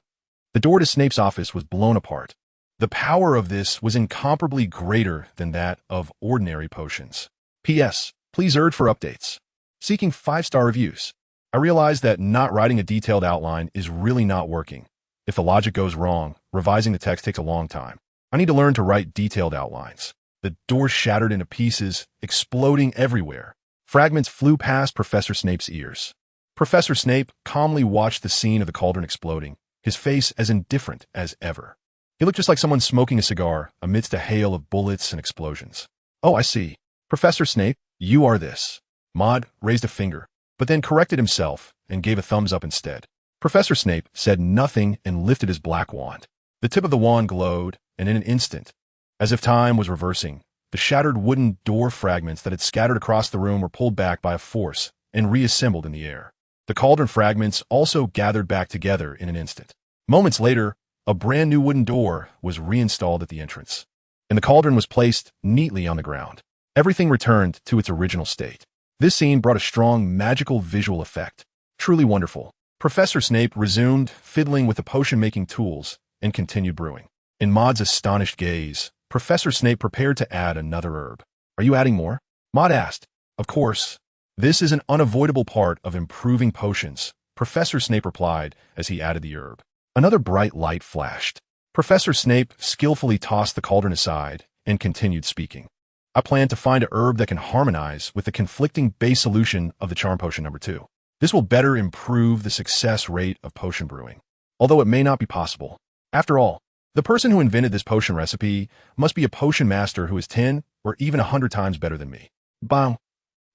The door to Snape's office was blown apart. The power of this was incomparably greater than that of ordinary potions. P.S. Please urge for updates. Seeking 5-star reviews. I realize that not writing a detailed outline is really not working. If the logic goes wrong, revising the text takes a long time. I need to learn to write detailed outlines. The door shattered into pieces, exploding everywhere. Fragments flew past Professor Snape's ears. Professor Snape calmly watched the scene of the cauldron exploding, his face as indifferent as ever. He looked just like someone smoking a cigar amidst a hail of bullets and explosions. Oh, I see. Professor Snape, you are this. Maud raised a finger, but then corrected himself and gave a thumbs up instead. Professor Snape said nothing and lifted his black wand. The tip of the wand glowed, and in an instant, as if time was reversing, the shattered wooden door fragments that had scattered across the room were pulled back by a force and reassembled in the air. The cauldron fragments also gathered back together in an instant. Moments later, a brand new wooden door was reinstalled at the entrance, and the cauldron was placed neatly on the ground. Everything returned to its original state. This scene brought a strong magical visual effect. Truly wonderful. Professor Snape resumed fiddling with the potion-making tools and continued brewing. In Maud's astonished gaze, Professor Snape prepared to add another herb. Are you adding more? Maud asked. Of course. This is an unavoidable part of improving potions, Professor Snape replied as he added the herb. Another bright light flashed. Professor Snape skillfully tossed the cauldron aside and continued speaking. I plan to find a herb that can harmonize with the conflicting base solution of the charm potion number 2. This will better improve the success rate of potion brewing, although it may not be possible. After all, the person who invented this potion recipe must be a potion master who is 10 or even 100 times better than me. Bam!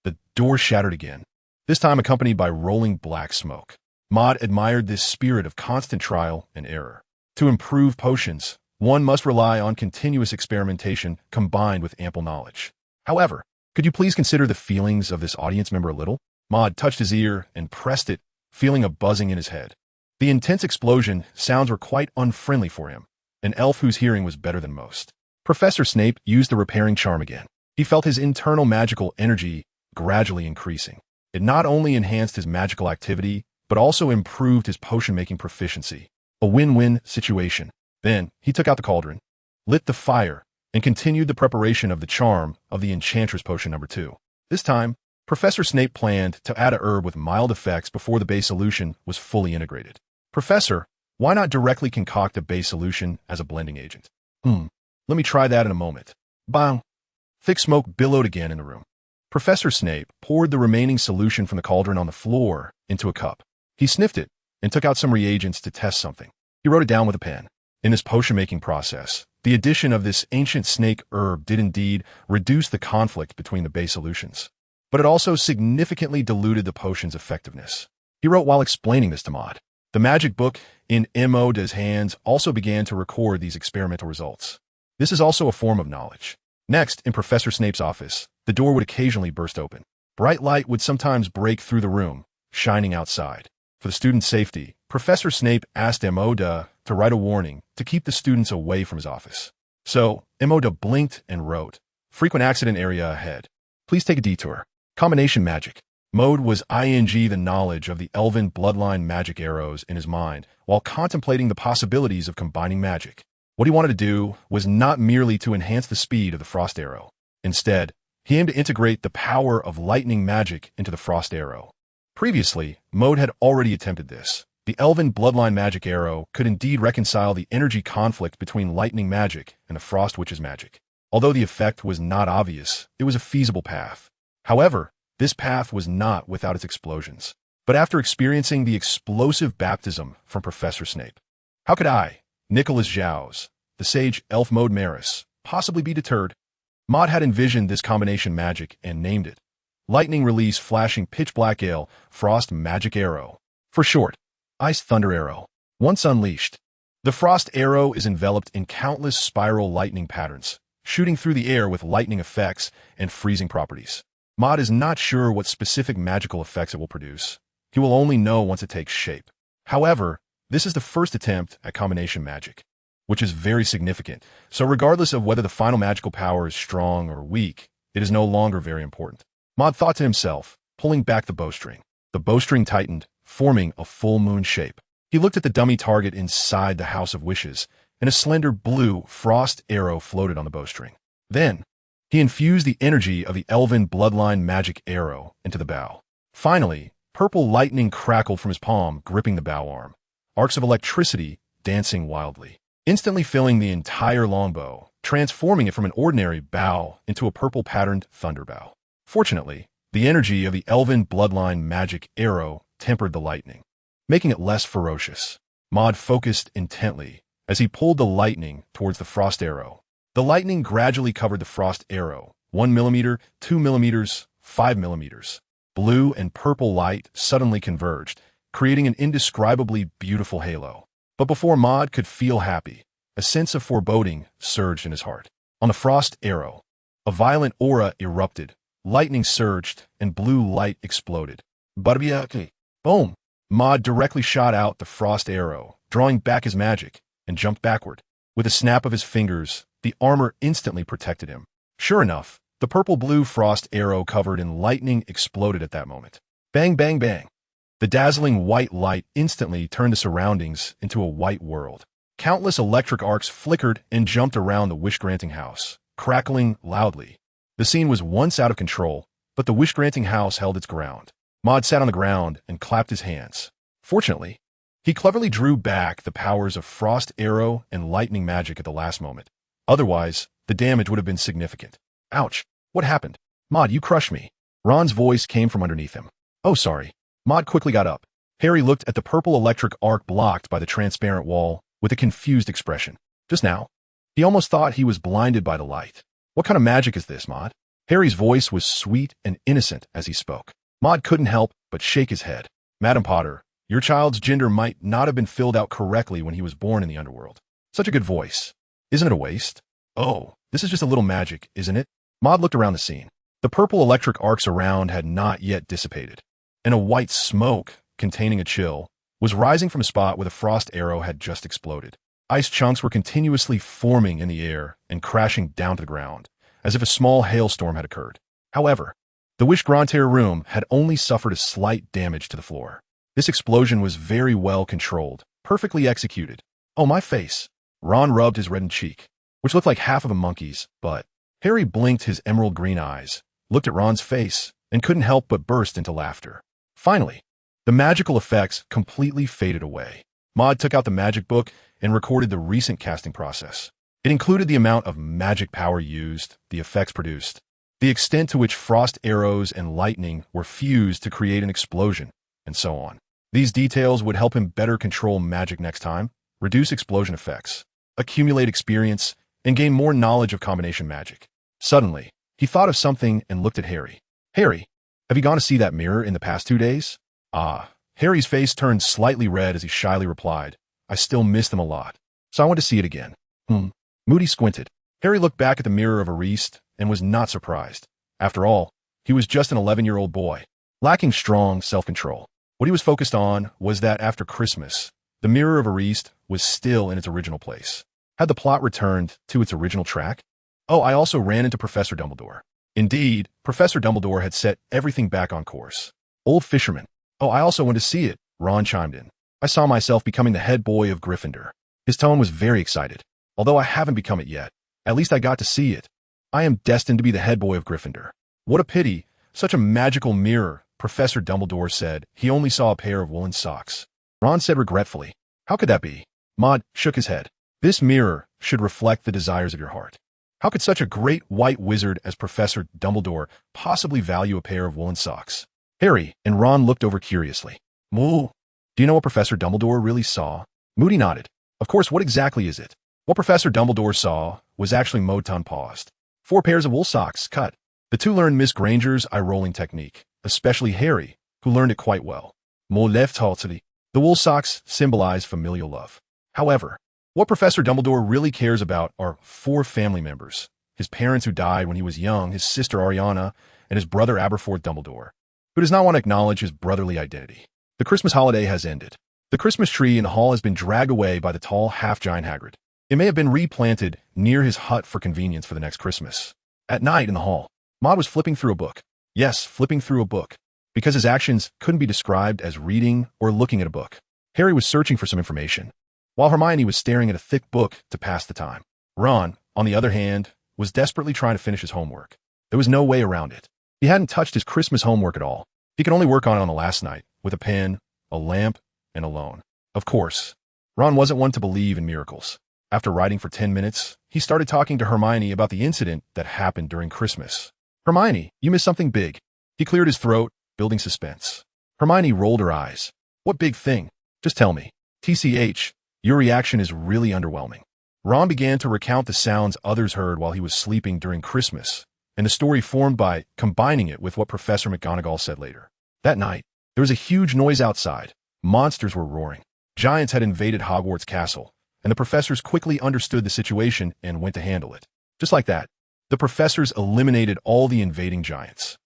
The door shattered again, this time accompanied by rolling black smoke. Maud admired this spirit of constant trial and error. To improve potions, one must rely on continuous experimentation combined with ample knowledge. However, could you please consider the feelings of this audience member a little? Maud touched his ear and pressed it, feeling a buzzing in his head. The intense explosion sounds were quite unfriendly for him, an elf whose hearing was better than most. Professor Snape used the repairing charm again. He felt his internal magical energy gradually increasing. It not only enhanced his magical activity, but also improved his potion-making proficiency. A win-win situation. Then, he took out the cauldron, lit the fire, and continued the preparation of the charm of the Enchantress Potion number 2. This time, Professor Snape planned to add a herb with mild effects before the base solution was fully integrated. Professor, why not directly concoct a base solution as a blending agent? Let me try that in a moment. Bang! Thick smoke billowed again in the room. Professor Snape poured the remaining solution from the cauldron on the floor into a cup. He sniffed it and took out some reagents to test something. He wrote it down with a pen. In this potion-making process, the addition of this ancient snake herb did indeed reduce the conflict between the base solutions, but it also significantly diluted the potion's effectiveness. He wrote while explaining this to Maud. The magic book in Maud's hands also began to record these experimental results. This is also a form of knowledge. Next, in Professor Snape's office, the door would occasionally burst open. Bright light would sometimes break through the room, shining outside. For the students' safety, Professor Snape asked Maud to write a warning to keep the students away from his office. So, Maud blinked and wrote, "Frequent accident area ahead. Please take a detour." Combination magic. Maud was ing the knowledge of the Elven bloodline magic arrows in his mind while contemplating the possibilities of combining magic. What he wanted to do was not merely to enhance the speed of the frost arrow. Instead, he aimed to integrate the power of lightning magic into the frost arrow. Previously, Maud had already attempted this. The Elven bloodline magic arrow could indeed reconcile the energy conflict between lightning magic and the frost witch's magic. Although the effect was not obvious, it was a feasible path. However, this path was not without its explosions. But after experiencing the explosive baptism from Professor Snape, how could I, Nicholas Jowls, the sage elf Maud Maris, possibly be deterred? Maud had envisioned this combination magic and named it Lightning Release Flashing Pitch Black Gale Frost Magic Arrow. For short, Ice Thunder Arrow. Once unleashed, the frost arrow is enveloped in countless spiral lightning patterns, shooting through the air with lightning effects and freezing properties. Maud is not sure what specific magical effects it will produce. He will only know once it takes shape. However, this is the first attempt at combination magic, which is very significant, so regardless of whether the final magical power is strong or weak, it is no longer very important. Maud thought to himself, pulling back the bowstring. The bowstring tightened, forming a full moon shape. He looked at the dummy target inside the House of Wishes, and a slender blue frost arrow floated on the bowstring. Then, he infused the energy of the Elven bloodline magic arrow into the bow. Finally, purple lightning crackled from his palm, gripping the bow arm. Arcs of electricity dancing wildly, instantly filling the entire longbow, transforming it from an ordinary bow into a purple-patterned thunder bow. Fortunately, the energy of the Elven bloodline magic arrow tempered the lightning, making it less ferocious. Maud focused intently as he pulled the lightning towards the frost arrow. The lightning gradually covered the frost arrow, 1 millimeter, 2 millimeters, 5 millimeters. Blue and purple light suddenly converged, creating an indescribably beautiful halo. But before Maud could feel happy, a sense of foreboding surged in his heart. On the frost arrow, a violent aura erupted. Lightning surged, and blue light exploded. Boom! Maud directly shot out the frost arrow, drawing back his magic, and jumped backward. With a snap of his fingers, the armor instantly protected him. Sure enough, the purple-blue frost arrow covered in lightning exploded at that moment. Bang, bang, bang! The dazzling white light instantly turned the surroundings into a white world. Countless electric arcs flickered and jumped around the wish-granting house, crackling loudly. The scene was once out of control, but the wish-granting house held its ground. Maud sat on the ground and clapped his hands. Fortunately, he cleverly drew back the powers of frost arrow and lightning magic at the last moment. Otherwise, the damage would have been significant. Ouch! What happened? Maud, you crushed me. Ron's voice came from underneath him. Oh, sorry. Maud quickly got up. Harry looked at the purple electric arc blocked by the transparent wall with a confused expression. Just now, he almost thought he was blinded by the light. What kind of magic is this, Maud? Harry's voice was sweet and innocent as he spoke. Maud couldn't help but shake his head. Madam Potter, your child's gender might not have been filled out correctly when he was born in the underworld. Such a good voice. Isn't it a waste? Oh, this is just a little magic, isn't it? Maud looked around the scene. The purple electric arcs around had not yet dissipated, and a white smoke, containing a chill, was rising from a spot where the frost arrow had just exploded. Ice chunks were continuously forming in the air and crashing down to the ground, as if a small hailstorm had occurred. However, the Wish-Grantaire room had only suffered a slight damage to the floor. This explosion was very well controlled, perfectly executed. Oh, my face. Ron rubbed his reddened cheek, which looked like half of a monkey's, but Harry blinked his emerald green eyes, looked at Ron's face, and couldn't help but burst into laughter. Finally, the magical effects completely faded away. Maud took out the magic book and recorded the recent casting process. It included the amount of magic power used, the effects produced, the extent to which frost arrows and lightning were fused to create an explosion, and so on. These details would help him better control magic next time, reduce explosion effects, accumulate experience, and gain more knowledge of combination magic. Suddenly, he thought of something and looked at Harry. Harry, have you gone to see that mirror in the past 2 days? Ah. Harry's face turned slightly red as he shyly replied, I still miss them a lot, so I want to see it again. Moody squinted. Harry looked back at the mirror of Ariste and was not surprised. After all, he was just an 11-year-old boy, lacking strong self-control. What he was focused on was that after Christmas, the mirror of Ariste was still in its original place. Had the plot returned to its original track? Oh, I also ran into Professor Dumbledore. Indeed, Professor Dumbledore had set everything back on course. Old fisherman. Oh, I also went to see it, Ron chimed in. I saw myself becoming the head boy of Gryffindor. His tone was very excited. Although I haven't become it yet, at least I got to see it. I am destined to be the head boy of Gryffindor. What a pity. Such a magical mirror, Professor Dumbledore said. He only saw a pair of woolen socks. Ron said regretfully, how could that be? Maud shook his head. This mirror should reflect the desires of your heart. How could such a great white wizard as Professor Dumbledore possibly value a pair of woolen socks? Harry and Ron looked over curiously. Moo. Do you know what Professor Dumbledore really saw? Moody nodded. Of course, what exactly is it? What Professor Dumbledore saw was actually Moton paused. 4 pairs of wool socks, cut. The 2 learned Miss Granger's eye-rolling technique, especially Harry, who learned it quite well. Mo left haltily. The wool socks symbolize familial love. However, what Professor Dumbledore really cares about are 4 family members. His parents who died when he was young, his sister Ariana, and his brother Aberforth Dumbledore, who does not want to acknowledge his brotherly identity. The Christmas holiday has ended. The Christmas tree in the hall has been dragged away by the tall half-giant Hagrid. It may have been replanted near his hut for convenience for the next Christmas. At night in the hall, Maud was flipping through a book. Yes, flipping through a book, because his actions couldn't be described as reading or looking at a book. Harry was searching for some information, while Hermione was staring at a thick book to pass the time. Ron, on the other hand, was desperately trying to finish his homework. There was no way around it. He hadn't touched his Christmas homework at all. He could only work on it on the last night, with a pen, a lamp, and alone. Of course, Ron wasn't one to believe in miracles. After writing for 10 minutes, he started talking to Hermione about the incident that happened during Christmas. Hermione, you missed something big. He cleared his throat, building suspense. Hermione rolled her eyes. What big thing? Just tell me. TCH, your reaction is really underwhelming. Ron began to recount the sounds others heard while he was sleeping during Christmas, and the story formed by combining it with what Professor McGonagall said later. That night, there was a huge noise outside. Monsters were roaring. Giants had invaded Hogwarts Castle, and the professors quickly understood the situation and went to handle it. Just like that, the professors eliminated all the invading giants.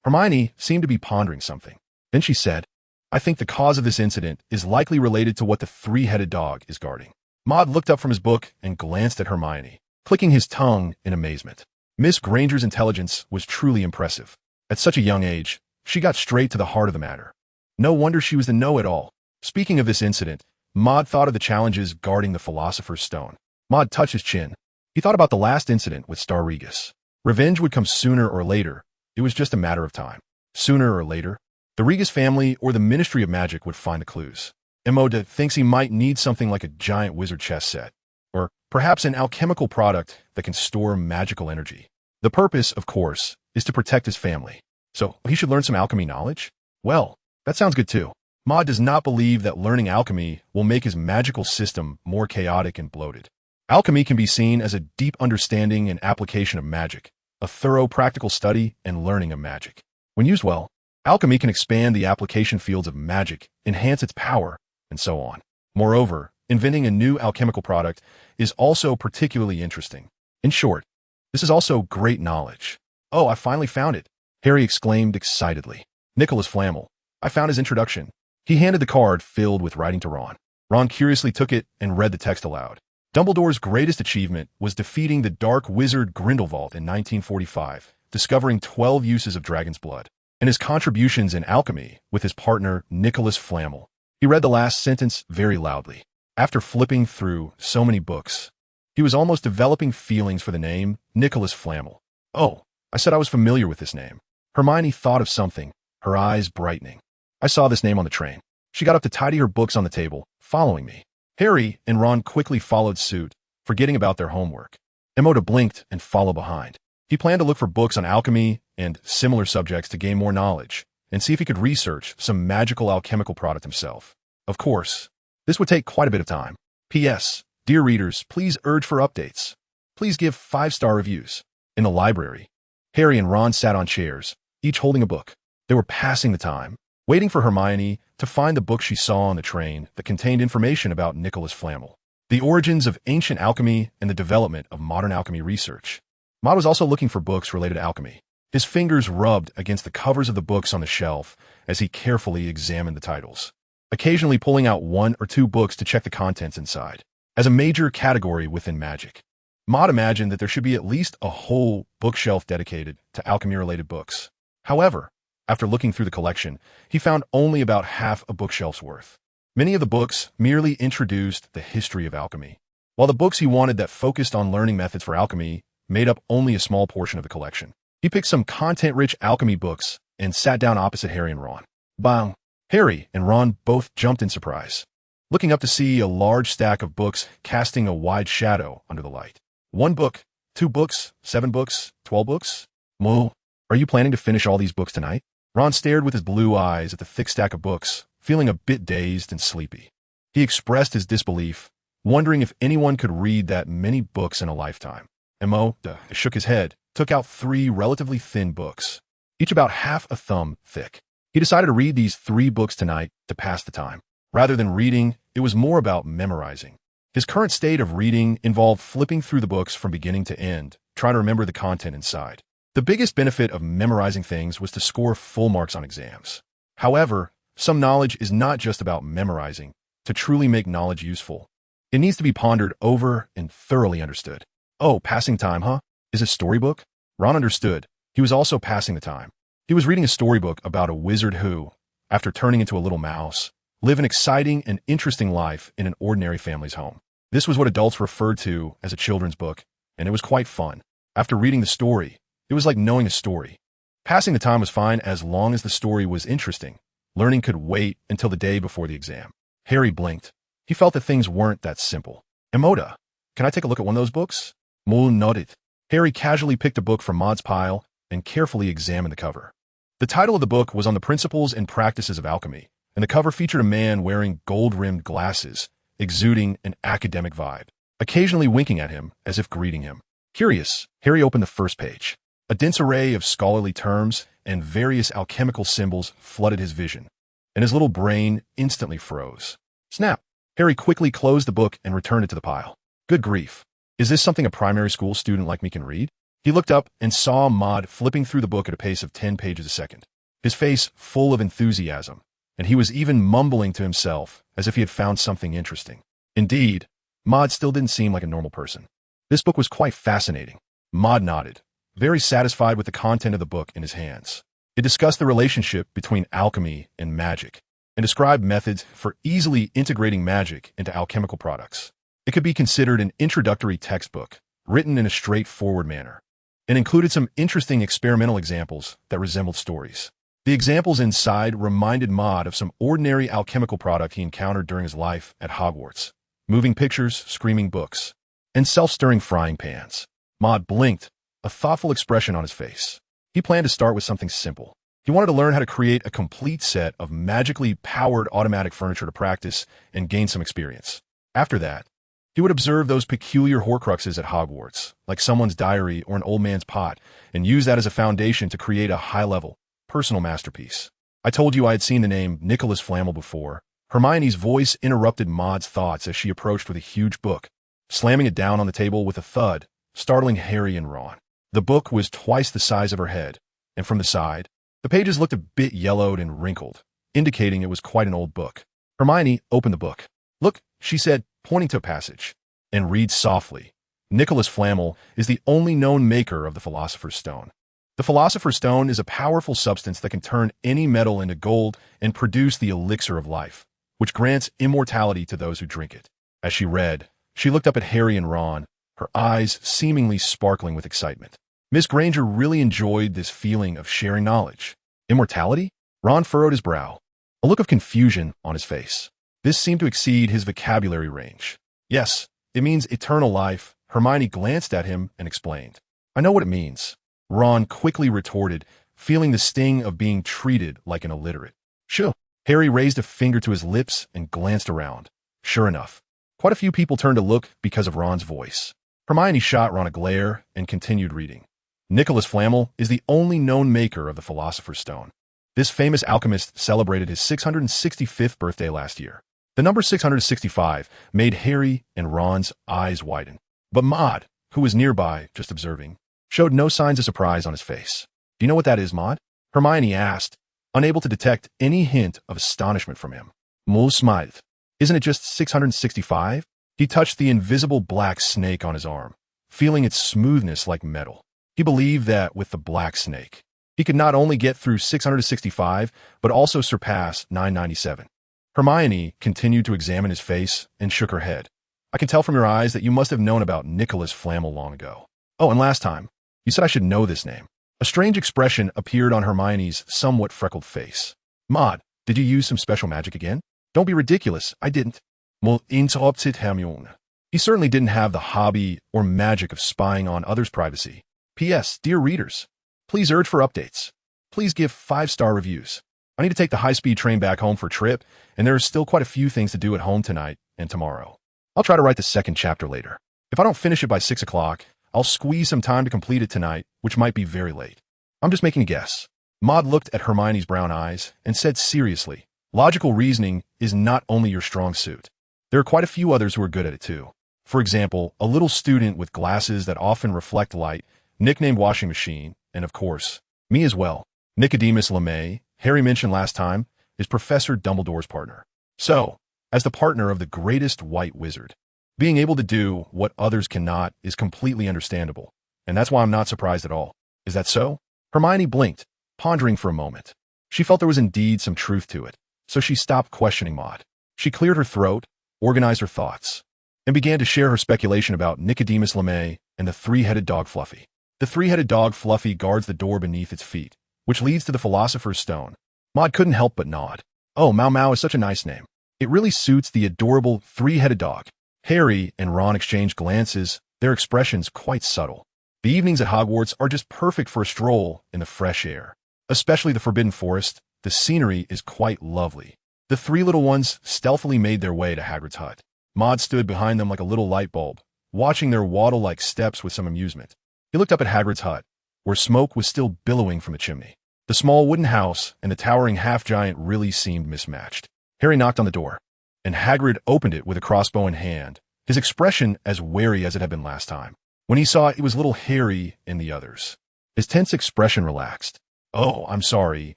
Hermione seemed to be pondering something. Then she said, I think the cause of this incident is likely related to what the 3-headed dog is guarding. Maud looked up from his book and glanced at Hermione, clicking his tongue in amazement. Miss Granger's intelligence was truly impressive. At such a young age, she got straight to the heart of the matter. No wonder she was the know-it-all. Speaking of this incident, Maud thought of the challenges guarding the Philosopher's Stone. Maud touched his chin. He thought about the last incident with Star Regus. Revenge would come sooner or later. It was just a matter of time. Sooner or later, the Regus family or the Ministry of Magic would find the clues. Emoda thinks he might need something like a giant wizard chess set, or perhaps an alchemical product that can store magical energy. The purpose, of course, is to protect his family. So he should learn some alchemy knowledge? Well, that sounds good too. Maud does not believe that learning alchemy will make his magical system more chaotic and bloated. Alchemy can be seen as a deep understanding and application of magic, a thorough practical study and learning of magic. When used well, alchemy can expand the application fields of magic, enhance its power, and so on. Moreover, inventing a new alchemical product is also particularly interesting. In short, this is also great knowledge. Oh, I finally found it, Harry exclaimed excitedly. Nicholas Flamel. I found his introduction. He handed the card filled with writing to Ron. Ron curiously took it and read the text aloud. Dumbledore's greatest achievement was defeating the dark wizard Grindelwald in 1945, discovering 12 uses of dragon's blood, and his contributions in alchemy with his partner Nicholas Flamel. He read the last sentence very loudly. After flipping through so many books, he was almost developing feelings for the name Nicholas Flamel. Oh, I said I was familiar with this name. Hermione thought of something, her eyes brightening. I saw this name on the train. She got up to tidy her books on the table, following me. Harry and Ron quickly followed suit, forgetting about their homework. Emoda blinked and followed behind. He planned to look for books on alchemy and similar subjects to gain more knowledge, and see if he could research some magical alchemical product himself. Of course, this would take quite a bit of time. P.S. Dear readers, please urge for updates. Please give 5-star reviews. In the library, Harry and Ron sat on chairs, each holding a book. They were passing the time, waiting for Hermione to find the book she saw on the train that contained information about Nicholas Flamel, the origins of ancient alchemy and the development of modern alchemy research. Maud was also looking for books related to alchemy. His fingers rubbed against the covers of the books on the shelf as he carefully examined the titles, occasionally pulling out 1 or 2 books to check the contents inside. As a major category within magic, Maud imagined that there should be at least a whole bookshelf dedicated to alchemy-related books. However, after looking through the collection, he found only about half a bookshelf's worth. Many of the books merely introduced the history of alchemy, while the books he wanted that focused on learning methods for alchemy made up only a small portion of the collection. He picked some content-rich alchemy books and sat down opposite Harry and Ron. Bang! Harry and Ron both jumped in surprise, looking up to see a large stack of books casting a wide shadow under the light. 1 book, 2 books, 7 books, 12 books? Moo, are you planning to finish all these books tonight? Ron stared with his blue eyes at the thick stack of books, feeling a bit dazed and sleepy. He expressed his disbelief, wondering if anyone could read that many books in a lifetime. Mo shook his head, took out 3 relatively thin books, each about half a thumb thick. He decided to read these 3 books tonight to pass the time. Rather than reading, it was more about memorizing. His current state of reading involved flipping through the books from beginning to end, trying to remember the content inside. The biggest benefit of memorizing things was to score full marks on exams. However, some knowledge is not just about memorizing. To truly make knowledge useful, it needs to be pondered over and thoroughly understood. Oh, passing time, huh? Is it storybook? Ron understood. He was also passing the time. He was reading a storybook about a wizard who, after turning into a little mouse, lived an exciting and interesting life in an ordinary family's home. This was what adults referred to as a children's book, and it was quite fun. After reading the story, it was like knowing a story. Passing the time was fine as long as the story was interesting. Learning could wait until the day before the exam. Harry blinked. He felt that things weren't that simple. Emoda, can I take a look at one of those books? Moon nodded. Harry casually picked a book from Maud's pile and carefully examined the cover. The title of the book was on the principles and practices of alchemy, and the cover featured a man wearing gold-rimmed glasses, exuding an academic vibe, occasionally winking at him as if greeting him. Curious, Harry opened the first page. A dense array of scholarly terms and various alchemical symbols flooded his vision, and his little brain instantly froze. Snap! Harry quickly closed the book and returned it to the pile. Good grief. Is this something a primary school student like me can read? He looked up and saw Maud flipping through the book at a pace of 10 pages a second, his face full of enthusiasm, and he was even mumbling to himself as if he had found something interesting. Indeed, Maud still didn't seem like a normal person. This book was quite fascinating. Maud nodded, very satisfied with the content of the book in his hands. It discussed the relationship between alchemy and magic, and described methods for easily integrating magic into alchemical products. It could be considered an introductory textbook, written in a straightforward manner, and included some interesting experimental examples that resembled stories. The examples inside reminded Maud of some ordinary alchemical product he encountered during his life at Hogwarts: moving pictures, screaming books, and self-stirring frying pans. Maud blinked, a thoughtful expression on his face. He planned to start with something simple. He wanted to learn how to create a complete set of magically powered automatic furniture to practice and gain some experience. After that, he would observe those peculiar Horcruxes at Hogwarts, like someone's diary or an old man's pot, and use that as a foundation to create a high-level, personal masterpiece. I told you I had seen the name Nicholas Flamel before. Hermione's voice interrupted Maud's thoughts as she approached with a huge book, slamming it down on the table with a thud, startling Harry and Ron. The book was twice the size of her head, and from the side, the pages looked a bit yellowed and wrinkled, indicating it was quite an old book. Hermione opened the book. "Look," she said, pointing to a passage, "and read softly. Nicholas Flamel is the only known maker of the Philosopher's Stone. The Philosopher's Stone is a powerful substance that can turn any metal into gold and produce the elixir of life, which grants immortality to those who drink it." As she read, she looked up at Harry and Ron, her eyes seemingly sparkling with excitement. Miss Granger really enjoyed this feeling of sharing knowledge. Immortality? Ron furrowed his brow, a look of confusion on his face. This seemed to exceed his vocabulary range. "Yes, it means eternal life." Hermione glanced at him and explained. "I know what it means," Ron quickly retorted, feeling the sting of being treated like an illiterate. "Sure." Harry raised a finger to his lips and glanced around. Sure enough, quite a few people turned to look because of Ron's voice. Hermione shot Ron a glare and continued reading. "Nicholas Flamel is the only known maker of the Philosopher's Stone. This famous alchemist celebrated his 665th birthday last year." The number 665 made Harry and Ron's eyes widen. But Maud, who was nearby, just observing, showed no signs of surprise on his face. "Do you know what that is, Maud?" Hermione asked, unable to detect any hint of astonishment from him. Maud smiled. "Isn't it just 665? He touched the invisible black snake on his arm, feeling its smoothness like metal. He believed that with the black snake, he could not only get through 665, but also surpass 997. Hermione continued to examine his face and shook her head. "I can tell from your eyes that you must have known about Nicholas Flamel long ago. Oh, and last time, you said I should know this name." A strange expression appeared on Hermione's somewhat freckled face. "Maud, did you use some special magic again?" "Don't be ridiculous, I didn't." "Well, interrupted Hermione. He certainly didn't have the hobby or magic of spying on others' privacy. P.S. Dear readers, please urge for updates. Please give 5-star reviews. I need to take the high-speed train back home for a trip, and there are still quite a few things to do at home tonight and tomorrow. I'll try to write the second chapter later. If I don't finish it by 6 o'clock, I'll squeeze some time to complete it tonight, which might be very late. I'm just making a guess." Maud looked at Hermione's brown eyes and said seriously, "Logical reasoning is not only your strong suit. There are quite a few others who are good at it too. For example, a little student with glasses that often reflect light, nicknamed Washing Machine, and of course, me as well. Nicodemus Lamay, Harry mentioned last time, is Professor Dumbledore's partner. So, as the partner of the greatest white wizard, being able to do what others cannot is completely understandable, and that's why I'm not surprised at all. Is that so?" Hermione blinked, pondering for a moment. She felt there was indeed some truth to it, so she stopped questioning Maud. She cleared her throat, organized her thoughts, and began to share her speculation about Nicodemus Lamay and the three-headed dog Fluffy. The three-headed dog Fluffy guards the door beneath its feet, which leads to the Philosopher's Stone. Maud couldn't help but nod. "Oh, Mau Mau is such a nice name. It really suits the adorable three-headed dog." Harry and Ron exchanged glances, their expressions quite subtle. The evenings at Hogwarts are just perfect for a stroll in the fresh air. Especially the Forbidden Forest, the scenery is quite lovely. The three little ones stealthily made their way to Hagrid's hut. Maud stood behind them like a little light bulb, watching their waddle-like steps with some amusement. He looked up at Hagrid's hut, where smoke was still billowing from the chimney. The small wooden house and the towering half-giant really seemed mismatched. Harry knocked on the door, and Hagrid opened it with a crossbow in hand, his expression as wary as it had been last time. When he saw it was little Harry and the others, his tense expression relaxed. "Oh, I'm sorry,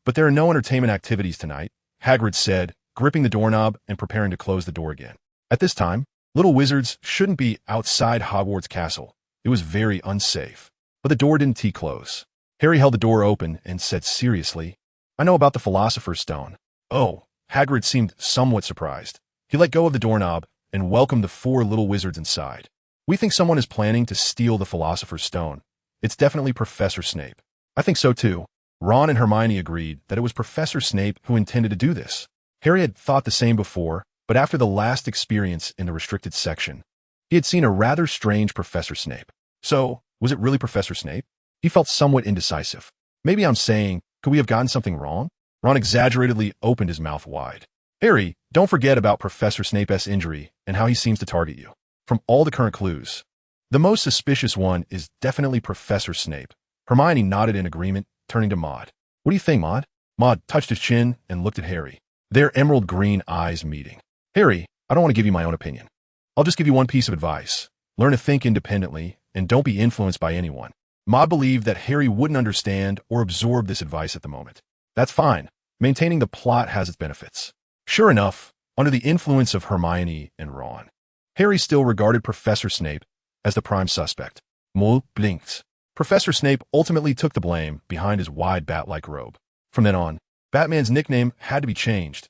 but there are no entertainment activities tonight," Hagrid said, gripping the doorknob and preparing to close the door again. At this time, little wizards shouldn't be outside Hogwarts Castle. It was very unsafe. But the door didn't close. Harry held the door open and said seriously, "I know about the Philosopher's Stone." "Oh," Hagrid seemed somewhat surprised. He let go of the doorknob and welcomed the 4 little wizards inside. "We think someone is planning to steal the Philosopher's Stone. It's definitely Professor Snape." "I think so too." Ron and Hermione agreed that it was Professor Snape who intended to do this. Harry had thought the same before, but after the last experience in the restricted section, he had seen a rather strange Professor Snape. So, Was it really Professor Snape? He felt somewhat indecisive. Maybe I'm saying, could we have gotten something wrong? Ron exaggeratedly opened his mouth wide. Harry, don't forget about Professor Snape's injury and how he seems to target you. From all the current clues, the most suspicious one is definitely Professor Snape. Hermione nodded in agreement, turning to Maud. What do you think, Maud? Maud touched his chin and looked at Harry, their emerald green eyes meeting. Harry, I don't want to give you my own opinion. I'll just give you one piece of advice. Learn to think independently and don't be influenced by anyone. Maud believed that Harry wouldn't understand or absorb this advice at the moment. That's fine. Maintaining the plot has its benefits. Sure enough, under the influence of Hermione and Ron, Harry still regarded Professor Snape as the prime suspect. Maud blinked. Professor Snape ultimately took the blame behind his wide bat-like robe. From then on, Batman's nickname had to be changed.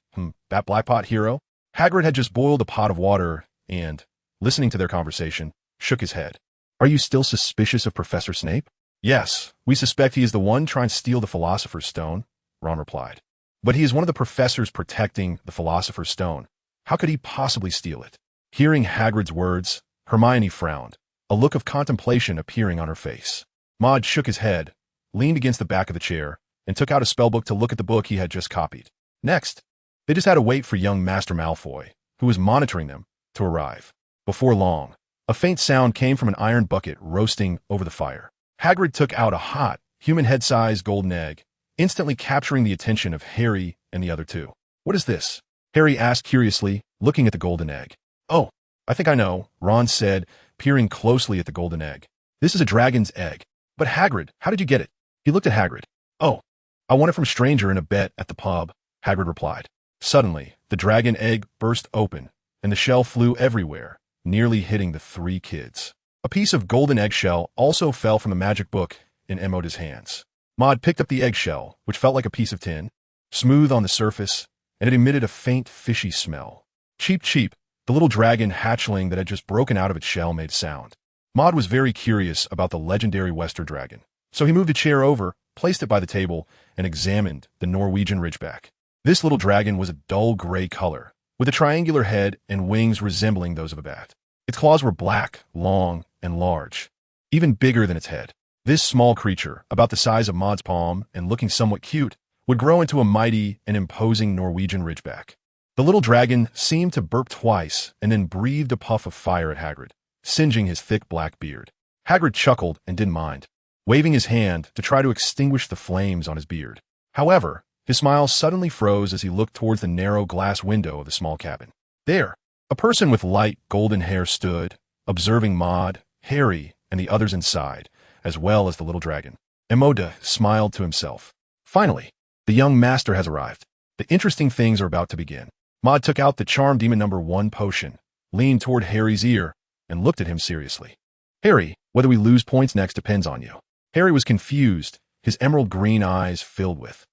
Bat Blackpot Hero? Hagrid had just boiled a pot of water and, listening to their conversation, shook his head. Are you still suspicious of Professor Snape? Yes, we suspect he is the one trying to steal the Philosopher's Stone, Ron replied. But he is one of the professors protecting the Philosopher's Stone. How could he possibly steal it? Hearing Hagrid's words, Hermione frowned, a look of contemplation appearing on her face. Maud shook his head, leaned against the back of the chair, and took out a spellbook to look at the book he had just copied. Next, they just had to wait for young Master Malfoy, who was monitoring them, to arrive. Before long, a faint sound came from an iron bucket roasting over the fire. Hagrid took out a hot, human head-sized golden egg, instantly capturing the attention of Harry and the other two. What is this? Harry asked curiously, looking at the golden egg. Oh, I think I know, Ron said, peering closely at the golden egg. This is a dragon's egg. But Hagrid, how did you get it? He looked at Hagrid. Oh, I won it from a stranger in a bet at the pub, Hagrid replied. Suddenly, the dragon egg burst open, and the shell flew everywhere, nearly hitting the three kids. A piece of golden eggshell also fell from the magic book in Emoda's hands. Maud picked up the eggshell, which felt like a piece of tin, smooth on the surface, and it emitted a faint, fishy smell. Cheep, cheep, the little dragon hatchling that had just broken out of its shell made sound. Maud was very curious about the legendary Wester dragon, so he moved a chair over, placed it by the table, and examined the Norwegian Ridgeback. This little dragon was a dull gray color, with a triangular head and wings resembling those of a bat. Its claws were black, long, and large, even bigger than its head. This small creature, about the size of Maud's palm and looking somewhat cute, would grow into a mighty and imposing Norwegian Ridgeback. The little dragon seemed to burp twice and then breathed a puff of fire at Hagrid, singeing his thick black beard. Hagrid chuckled and didn't mind, waving his hand to try to extinguish the flames on his beard. However, his smile suddenly froze as he looked towards the narrow glass window of the small cabin. There, a person with light golden hair stood, observing Maud, Harry, and the others inside, as well as the little dragon. Emoda smiled to himself. Finally, the young master has arrived. The interesting things are about to begin. Maud took out the Charm Demon No. 1 potion, leaned toward Harry's ear, and looked at him seriously. Harry, whether we lose points next depends on you. Harry was confused, his emerald green eyes filled with.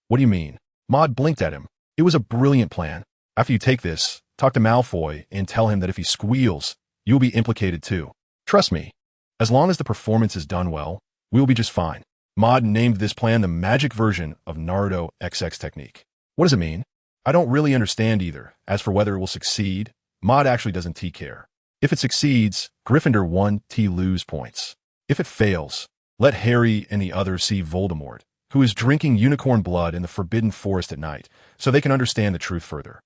What do you mean? Maud blinked at him. It was a brilliant plan. After you take this, talk to Malfoy and tell him that if he squeals, you will be implicated too. Trust me. As long as the performance is done well, we will be just fine. Maud named this plan the magic version of Naruto XX technique. What does it mean? I don't really understand either. As for whether it will succeed, Maud actually doesn't care. If it succeeds, Gryffindor 1 lose points. If it fails, let Harry and the others see Voldemort, who is drinking unicorn blood in the Forbidden Forest at night, so they can understand the truth further.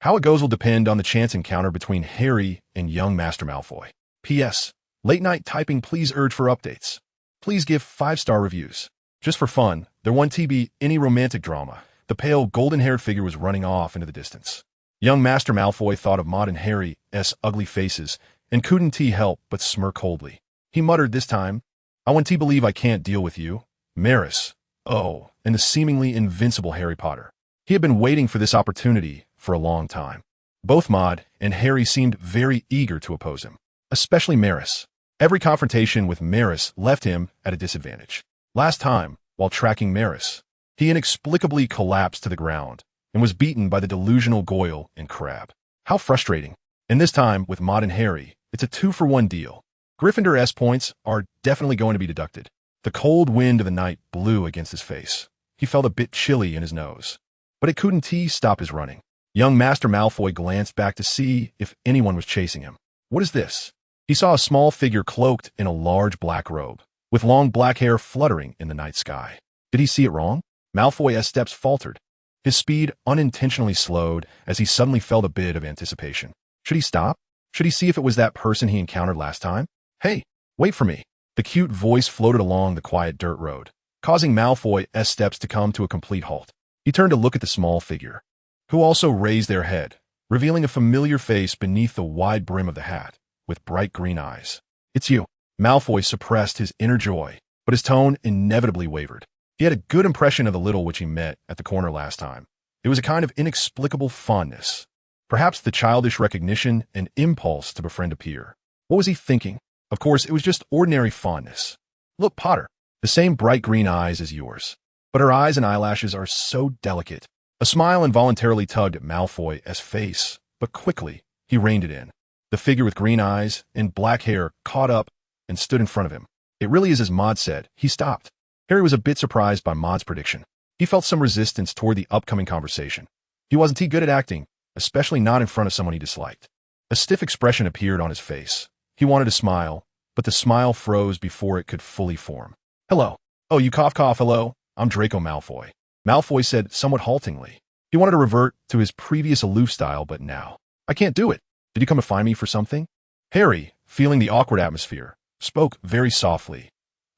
How it goes will depend on the chance encounter between Harry and young Master Malfoy. P.S. Late night typing, please urge for updates. Please give 5-star reviews. Just for fun, there won't be any romantic drama. The pale, golden-haired figure was running off into the distance. Young Master Malfoy thought of Maud and Harry's ugly faces and couldn't help but smirk coldly. He muttered this time, I want to believe I can't deal with you, Maris. Oh, and the seemingly invincible Harry Potter. He had been waiting for this opportunity for a long time. Both Maud and Harry seemed very eager to oppose him, especially Maris. Every confrontation with Maris left him at a disadvantage. Last time, while tracking Maris, he inexplicably collapsed to the ground and was beaten by the delusional Goyle and Crabbe. How frustrating. And this time, with Maud and Harry, it's a 2-for-1 deal. Gryffindor's points are definitely going to be deducted. The cold wind of the night blew against his face. He felt a bit chilly in his nose. But it couldn't stop his running. Young Master Malfoy glanced back to see if anyone was chasing him. What is this? He saw a small figure cloaked in a large black robe, with long black hair fluttering in the night sky. Did he see it wrong? Malfoy's steps faltered. His speed unintentionally slowed as he suddenly felt a bit of anticipation. Should he stop? Should he see if it was that person he encountered last time? Hey, wait for me. The cute voice floated along the quiet dirt road, causing Malfoy's steps to come to a complete halt. He turned to look at the small figure, who also raised their head, revealing a familiar face beneath the wide brim of the hat, with bright green eyes. It's you. Malfoy suppressed his inner joy, but his tone inevitably wavered. He had a good impression of the little witch he met at the corner last time. It was a kind of inexplicable fondness. Perhaps the childish recognition and impulse to befriend a peer. What was he thinking? Of course, it was just ordinary fondness. Look, Potter, the same bright green eyes as yours. But her eyes and eyelashes are so delicate. A smile involuntarily tugged at Malfoy's face, but quickly he reined it in. The figure with green eyes and black hair caught up and stood in front of him. It really is as Maud said. He stopped. Harry was a bit surprised by Maud's prediction. He felt some resistance toward the upcoming conversation. He wasn't good at acting, especially not in front of someone he disliked. A stiff expression appeared on his face. He wanted to smile, but the smile froze before it could fully form. Hello. Oh, you cough, hello. I'm Draco Malfoy. Malfoy said somewhat haltingly. He wanted to revert to his previous aloof style, but now. I can't do it. Did you come to find me for something? Harry, feeling the awkward atmosphere, spoke very softly.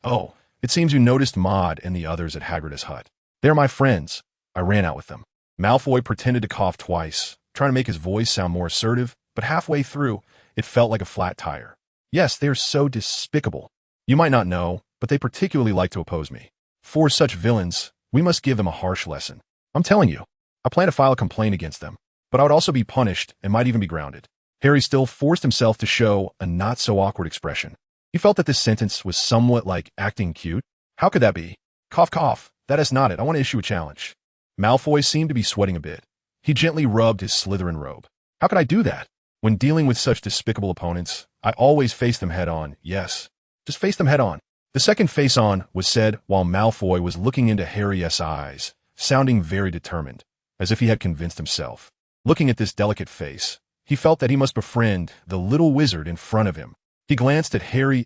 Oh, it seems you noticed Maud and the others at Hagrid's hut. They're my friends. I ran out with them. Malfoy pretended to cough twice, trying to make his voice sound more assertive, but halfway through, it felt like a flat tire. Yes, they're so despicable. You might not know, but they particularly like to oppose me. For such villains, we must give them a harsh lesson. I'm telling you, I plan to file a complaint against them, but I would also be punished and might even be grounded. Harry still forced himself to show a not-so-awkward expression. He felt that this sentence was somewhat like acting cute. How could that be? Cough. That is not it. I want to issue a challenge. Malfoy seemed to be sweating a bit. He gently rubbed his Slytherin robe. How could I do that? When dealing with such despicable opponents, I always face them head-on. Yes, just face them head-on. The second face-on was said while Malfoy was looking into Harry's eyes, sounding very determined, as if he had convinced himself. Looking at this delicate face, he felt that he must befriend the little wizard in front of him. He glanced at Harry's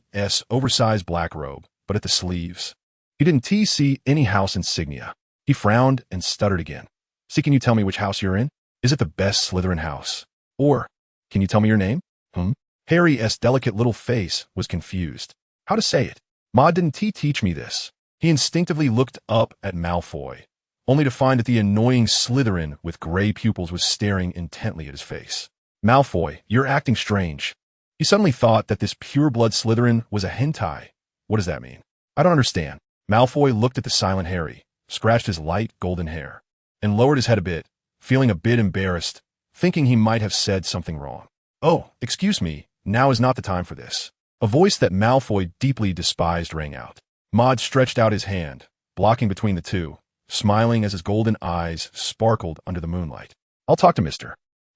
oversized black robe, but at the sleeves. He didn't see any house insignia. He frowned and stuttered again. See, can you tell me which house you're in? Is it the best Slytherin house? Or, can you tell me your name? Harry's delicate little face was confused. How to say it? Maud didn't teach me this. He instinctively looked up at Malfoy, only to find that the annoying Slytherin with gray pupils was staring intently at his face. Malfoy, you're acting strange. He suddenly thought that this pure-blood Slytherin was a hentai. What does that mean? I don't understand. Malfoy looked at the silent Harry, scratched his light golden hair, and lowered his head a bit, feeling a bit embarrassed, thinking he might have said something wrong. Oh, excuse me, now is not the time for this. A voice that Malfoy deeply despised rang out. Maud stretched out his hand, blocking between the two, smiling as his golden eyes sparkled under the moonlight. I'll talk to Mr.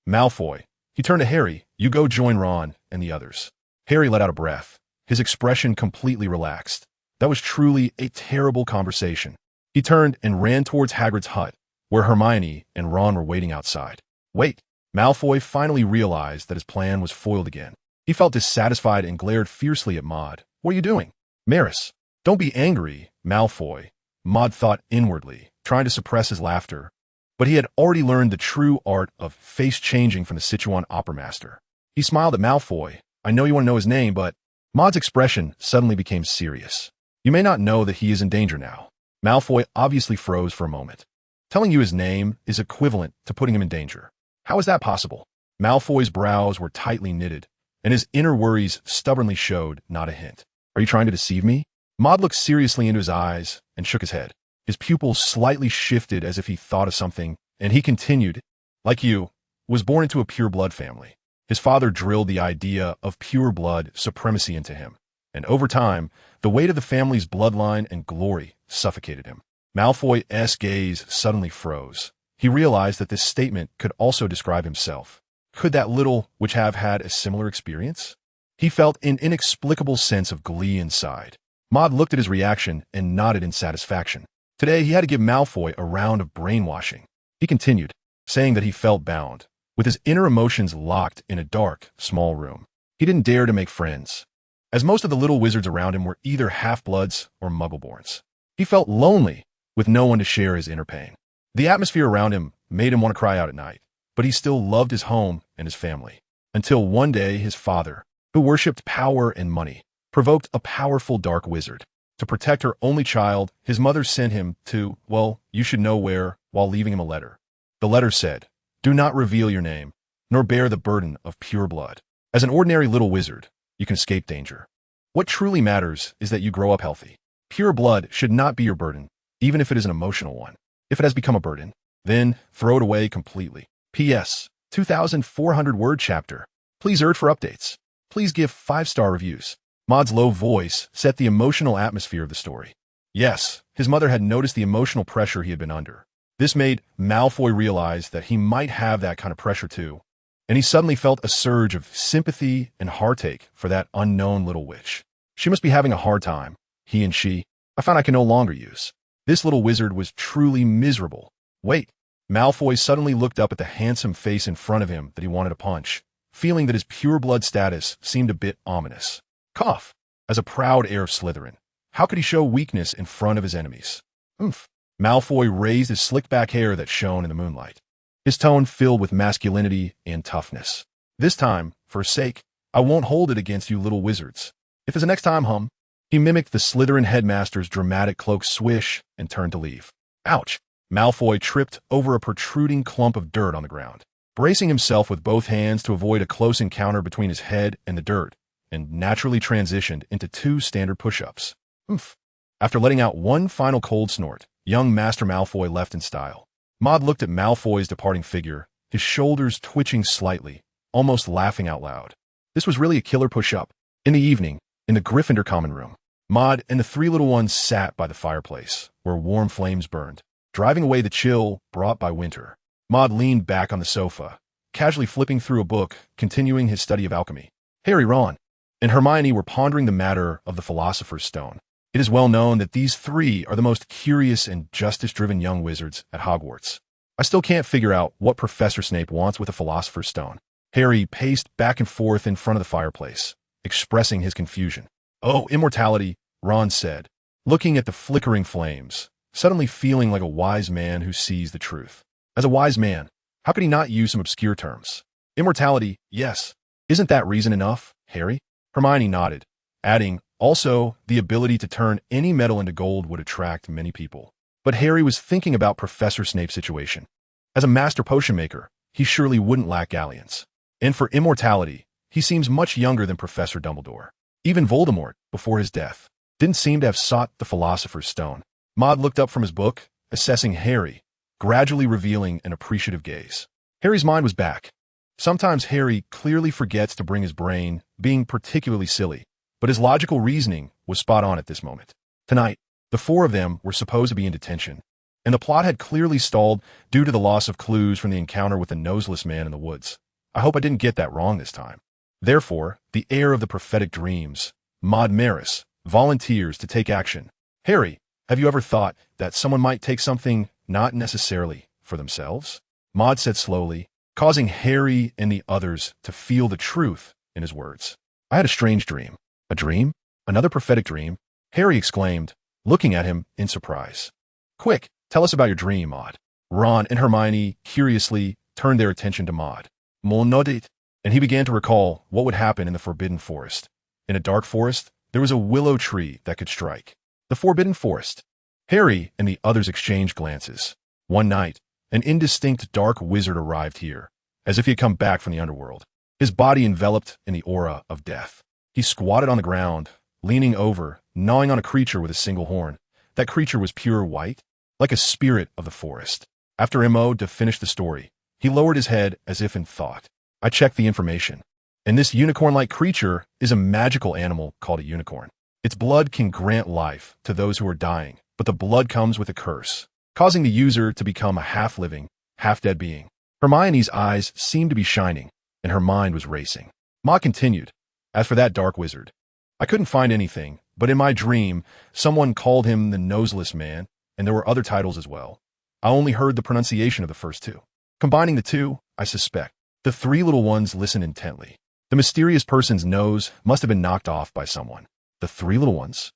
Malfoy. He turned to Harry. You go join Ron and the others. Harry let out a breath, his expression completely relaxed. That was truly a terrible conversation. He turned and ran towards Hagrid's hut, where Hermione and Ron were waiting outside. Wait. Malfoy finally realized that his plan was foiled again. He felt dissatisfied and glared fiercely at Maud. What are you doing? Maris, don't be angry, Malfoy. Maud thought inwardly, trying to suppress his laughter. But he had already learned the true art of face-changing from the Sichuan opera master. He smiled at Malfoy. I know you want to know his name, but Maud's expression suddenly became serious. You may not know that he is in danger now. Malfoy obviously froze for a moment. Telling you his name is equivalent to putting him in danger. How is that possible? Malfoy's brows were tightly knitted, and his inner worries stubbornly showed not a hint. Are you trying to deceive me? Maud looked seriously into his eyes and shook his head. His pupils slightly shifted as if he thought of something, and he continued, like you, was born into a pure blood family. His father drilled the idea of pure blood supremacy into him, and over time, the weight of the family's bloodline and glory suffocated him. Malfoy's gaze suddenly froze. He realized that this statement could also describe himself. Could that little witch have had a similar experience? He felt an inexplicable sense of glee inside. Maud looked at his reaction and nodded in satisfaction. Today, he had to give Malfoy a round of brainwashing. He continued, saying that he felt bound, with his inner emotions locked in a dark, small room. He didn't dare to make friends, as most of the little wizards around him were either half-bloods or muggleborns. He felt lonely, with no one to share his inner pain. The atmosphere around him made him want to cry out at night, but he still loved his home and his family. Until one day his father, who worshipped power and money, provoked a powerful dark wizard. To protect her only child, his mother sent him to, well, you should know where, while leaving him a letter. The letter said, "Do not reveal your name, nor bear the burden of pure blood. As an ordinary little wizard, you can escape danger. What truly matters is that you grow up healthy. Pure blood should not be your burden, even if it is an emotional one. If it has become a burden, then throw it away completely. P.S. 2,400-word chapter. Please urge for updates. Please give 5-star reviews." Maud's low voice set the emotional atmosphere of the story. Yes, his mother had noticed the emotional pressure he had been under. This made Malfoy realize that he might have that kind of pressure too, and he suddenly felt a surge of sympathy and heartache for that unknown little witch. She must be having a hard time. He and she. I found I can no longer use. This little wizard was truly miserable. Wait. Malfoy suddenly looked up at the handsome face in front of him that he wanted to punch, feeling that his pure blood status seemed a bit ominous. Cough. As a proud heir of Slytherin, how could he show weakness in front of his enemies? Oomph. Malfoy raised his slicked back hair that shone in the moonlight, his tone filled with masculinity and toughness. This time, for his sake, I won't hold it against you little wizards. If there's a next time, He mimicked the Slytherin headmaster's dramatic cloak swish and turned to leave. Ouch. Malfoy tripped over a protruding clump of dirt on the ground, bracing himself with both hands to avoid a close encounter between his head and the dirt, and naturally transitioned into 2 standard push-ups. Oomph. After letting out one final cold snort, young Master Malfoy left in style. Maud looked at Malfoy's departing figure, his shoulders twitching slightly, almost laughing out loud. This was really a killer push-up. In the evening, in the Gryffindor common room, Maud and the 3 little ones sat by the fireplace, where warm flames burned, driving away the chill brought by winter. Maud leaned back on the sofa, casually flipping through a book, continuing his study of alchemy. Harry, Ron, and Hermione were pondering the matter of the Philosopher's Stone. It is well known that these 3 are the most curious and justice-driven young wizards at Hogwarts. I still can't figure out what Professor Snape wants with a Philosopher's Stone. Harry paced back and forth in front of the fireplace, expressing his confusion. Oh, immortality, Ron said, looking at the flickering flames, suddenly feeling like a wise man who sees the truth. As a wise man, how could he not use some obscure terms? Immortality, yes. Isn't that reason enough, Harry? Hermione nodded, adding, also, the ability to turn any metal into gold would attract many people. But Harry was thinking about Professor Snape's situation. As a master potion maker, he surely wouldn't lack galleons. And for immortality, he seems much younger than Professor Dumbledore. Even Voldemort, before his death, didn't seem to have sought the Philosopher's Stone. Maud looked up from his book, assessing Harry, gradually revealing an appreciative gaze. Harry's mind was back. Sometimes Harry clearly forgets to bring his brain, being particularly silly, but his logical reasoning was spot on at this moment. Tonight, the 4 of them were supposed to be in detention, and the plot had clearly stalled due to the loss of clues from the encounter with the noseless man in the woods. I hope I didn't get that wrong this time. Therefore, the heir of the prophetic dreams, Maud Maris, volunteers to take action. Harry, have you ever thought that someone might take something not necessarily for themselves? Maud said slowly, causing Harry and the others to feel the truth in his words. I had a strange dream. A dream? Another prophetic dream? Harry exclaimed, looking at him in surprise. Quick, tell us about your dream, Maud. Ron and Hermione curiously turned their attention to Maud. Mon nodded, and he began to recall what would happen in the Forbidden Forest. In a dark forest, there was a willow tree that could strike. The Forbidden Forest. Harry and the others exchanged glances. One night, an indistinct dark wizard arrived here, as if he had come back from the underworld, his body enveloped in the aura of death. He squatted on the ground, leaning over, gnawing on a creature with a single horn. That creature was pure white, like a spirit of the forest. After M.O. to finish the story, he lowered his head as if in thought. I checked the information, and this unicorn-like creature is a magical animal called a unicorn. Its blood can grant life to those who are dying, but the blood comes with a curse, causing the user to become a half-living, half-dead being. Hermione's eyes seemed to be shining, and her mind was racing. Ma continued, as for that dark wizard, I couldn't find anything, but in my dream, someone called him the Noseless Man, and there were other titles as well. I only heard the pronunciation of the first 2. Combining the 2, I suspect. The 3 little ones listened intently. The mysterious person's nose must have been knocked off by someone. The three little ones?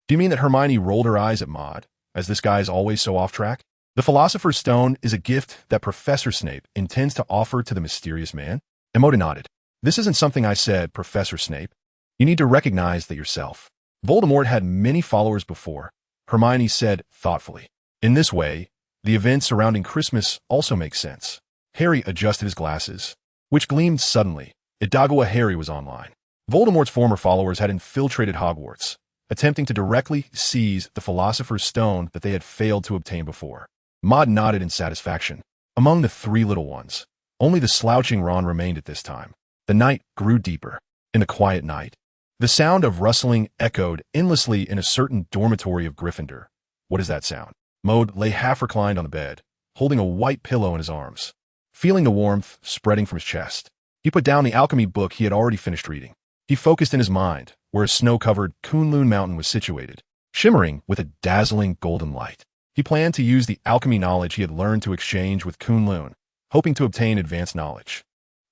Do you mean that Hermione rolled her eyes at Maud, as this guy is always so off track? The Philosopher's Stone is a gift that Professor Snape intends to offer to the mysterious man? Maud nodded. This isn't something I said, Professor Snape. You need to recognize that yourself. Voldemort had many followers before, Hermione said thoughtfully. In this way, the events surrounding Christmas also make sense. Harry adjusted his glasses, which gleamed suddenly. Diagon Harry was online. Voldemort's former followers had infiltrated Hogwarts, attempting to directly seize the Philosopher's Stone that they had failed to obtain before. Maud nodded in satisfaction. Among the three little ones, only the slouching Ron remained at this time. The night grew deeper. In the quiet night, the sound of rustling echoed endlessly in a certain dormitory of Gryffindor. What is that sound? Maud lay half-reclined on the bed, holding a white pillow in his arms. Feeling the warmth spreading from his chest, he put down the alchemy book he had already finished reading. He focused in his mind where a snow-covered Kunlun mountain was situated, shimmering with a dazzling golden light. He planned to use the alchemy knowledge he had learned to exchange with Kunlun, hoping to obtain advanced knowledge,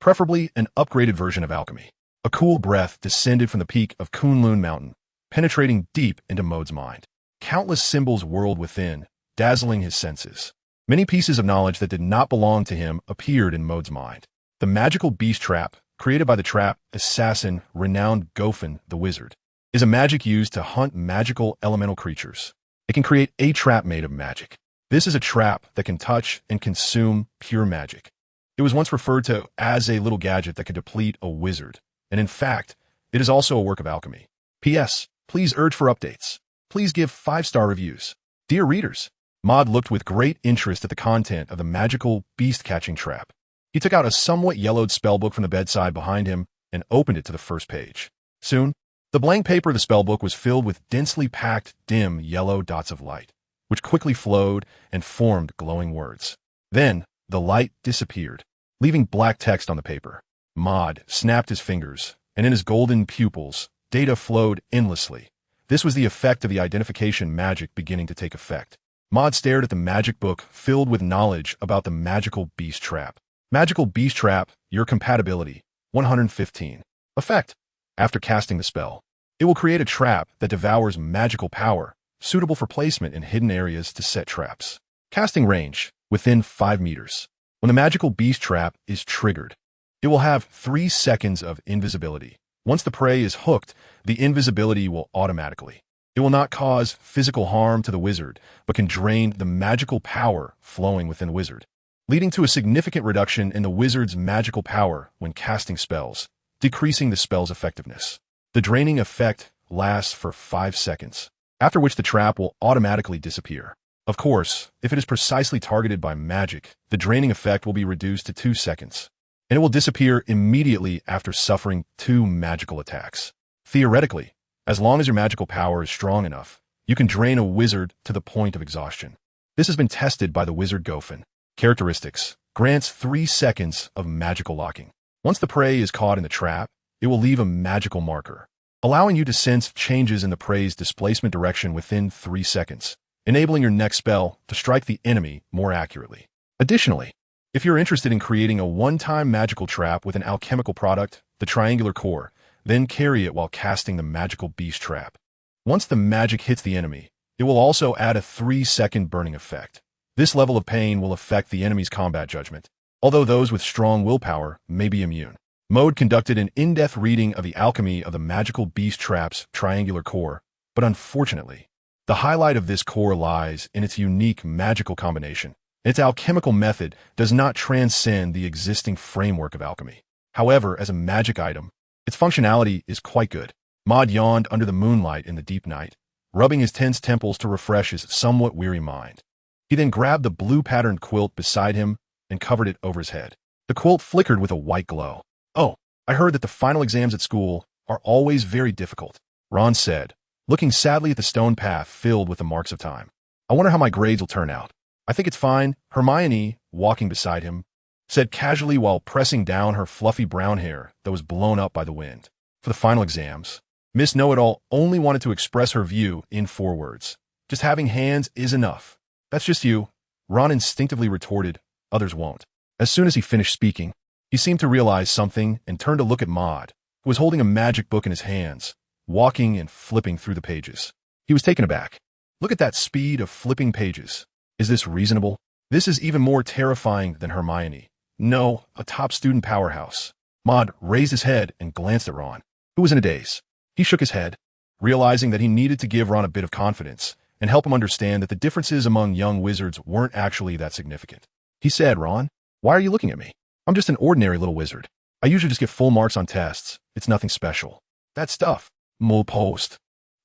preferably an upgraded version of alchemy. A cool breath descended from the peak of Kunlun Mountain, penetrating deep into Maud's mind. Countless symbols whirled within, dazzling his senses. Many pieces of knowledge that did not belong to him appeared in Maud's mind. The magical beast trap, created by the trap assassin renowned Goffin the Wizard, is a magic used to hunt magical elemental creatures. It can create a trap made of magic. This is a trap that can touch and consume pure magic. It was once referred to as a little gadget that could deplete a wizard, and in fact, it is also a work of alchemy. P.S. Please urge for updates. Please give 5-star reviews. Dear readers, Maud looked with great interest at the content of the magical beast-catching trap. He took out a somewhat yellowed spellbook from the bedside behind him and opened it to the first page. Soon, the blank paper of the spellbook was filled with densely packed, dim yellow dots of light, which quickly flowed and formed glowing words. Then, the light disappeared, leaving black text on the paper. Maud snapped his fingers, and in his golden pupils, data flowed endlessly. This was the effect of the identification magic beginning to take effect. Maud stared at the magic book filled with knowledge about the magical beast trap. Magical beast trap, your compatibility, 115. Effect. After casting the spell, it will create a trap that devours magical power, suitable for placement in hidden areas to set traps. Casting range, within 5 meters. When the magical beast trap is triggered, it will have 3 seconds of invisibility. Once the prey is hooked, the invisibility will automatically. It will not cause physical harm to the wizard, but can drain the magical power flowing within the wizard, leading to a significant reduction in the wizard's magical power when casting spells, decreasing the spell's effectiveness. The draining effect lasts for 5 seconds, after which the trap will automatically disappear. Of course, if it is precisely targeted by magic, the draining effect will be reduced to 2 seconds, and it will disappear immediately after suffering 2 magical attacks. Theoretically, as long as your magical power is strong enough, you can drain a wizard to the point of exhaustion. This has been tested by the wizard Goffin. Characteristics: grants 3 seconds of magical locking. Once the prey is caught in the trap, it will leave a magical marker, allowing you to sense changes in the prey's displacement direction within 3 seconds, enabling your next spell to strike the enemy more accurately. Additionally, if you're interested in creating a one-time magical trap with an alchemical product, the triangular core, then carry it while casting the magical beast trap. Once the magic hits the enemy, it will also add a 3-second burning effect. This level of pain will affect the enemy's combat judgment, although those with strong willpower may be immune. Maud conducted an in-depth reading of the alchemy of the magical beast trap's triangular core, but unfortunately, the highlight of this core lies in its unique magical combination. Its alchemical method does not transcend the existing framework of alchemy. However, as a magic item, its functionality is quite good. Maud yawned under the moonlight in the deep night, rubbing his tense temples to refresh his somewhat weary mind. He then grabbed the blue-patterned quilt beside him and covered it over his head. The quilt flickered with a white glow. "Oh, I heard that the final exams at school are always very difficult," Ron said, looking sadly at the stone path filled with the marks of time. "I wonder how my grades will turn out." "I think it's fine," Hermione, walking beside him, said casually while pressing down her fluffy brown hair that was blown up by the wind. For the final exams, Miss Know-It-All only wanted to express her view in 4 words. "Just having hands is enough." "That's just you," Ron instinctively retorted. "Others won't." As soon as he finished speaking, He seemed to realize something and turned to look at Maud, who was holding a magic book in his hands, walking and flipping through the pages. He was taken aback. Look at that speed of flipping pages. Is this reasonable? This is even more terrifying than Hermione. No, a top student powerhouse. Maud raised his head and glanced at Ron, who was in a daze. He shook his head, realizing that he needed to give Ron a bit of confidence and help him understand that the differences among young wizards weren't actually that significant. He said, Ron, why are you looking at me? I'm just an ordinary little wizard. I usually just get full marks on tests. It's nothing special. That stuff, mole post.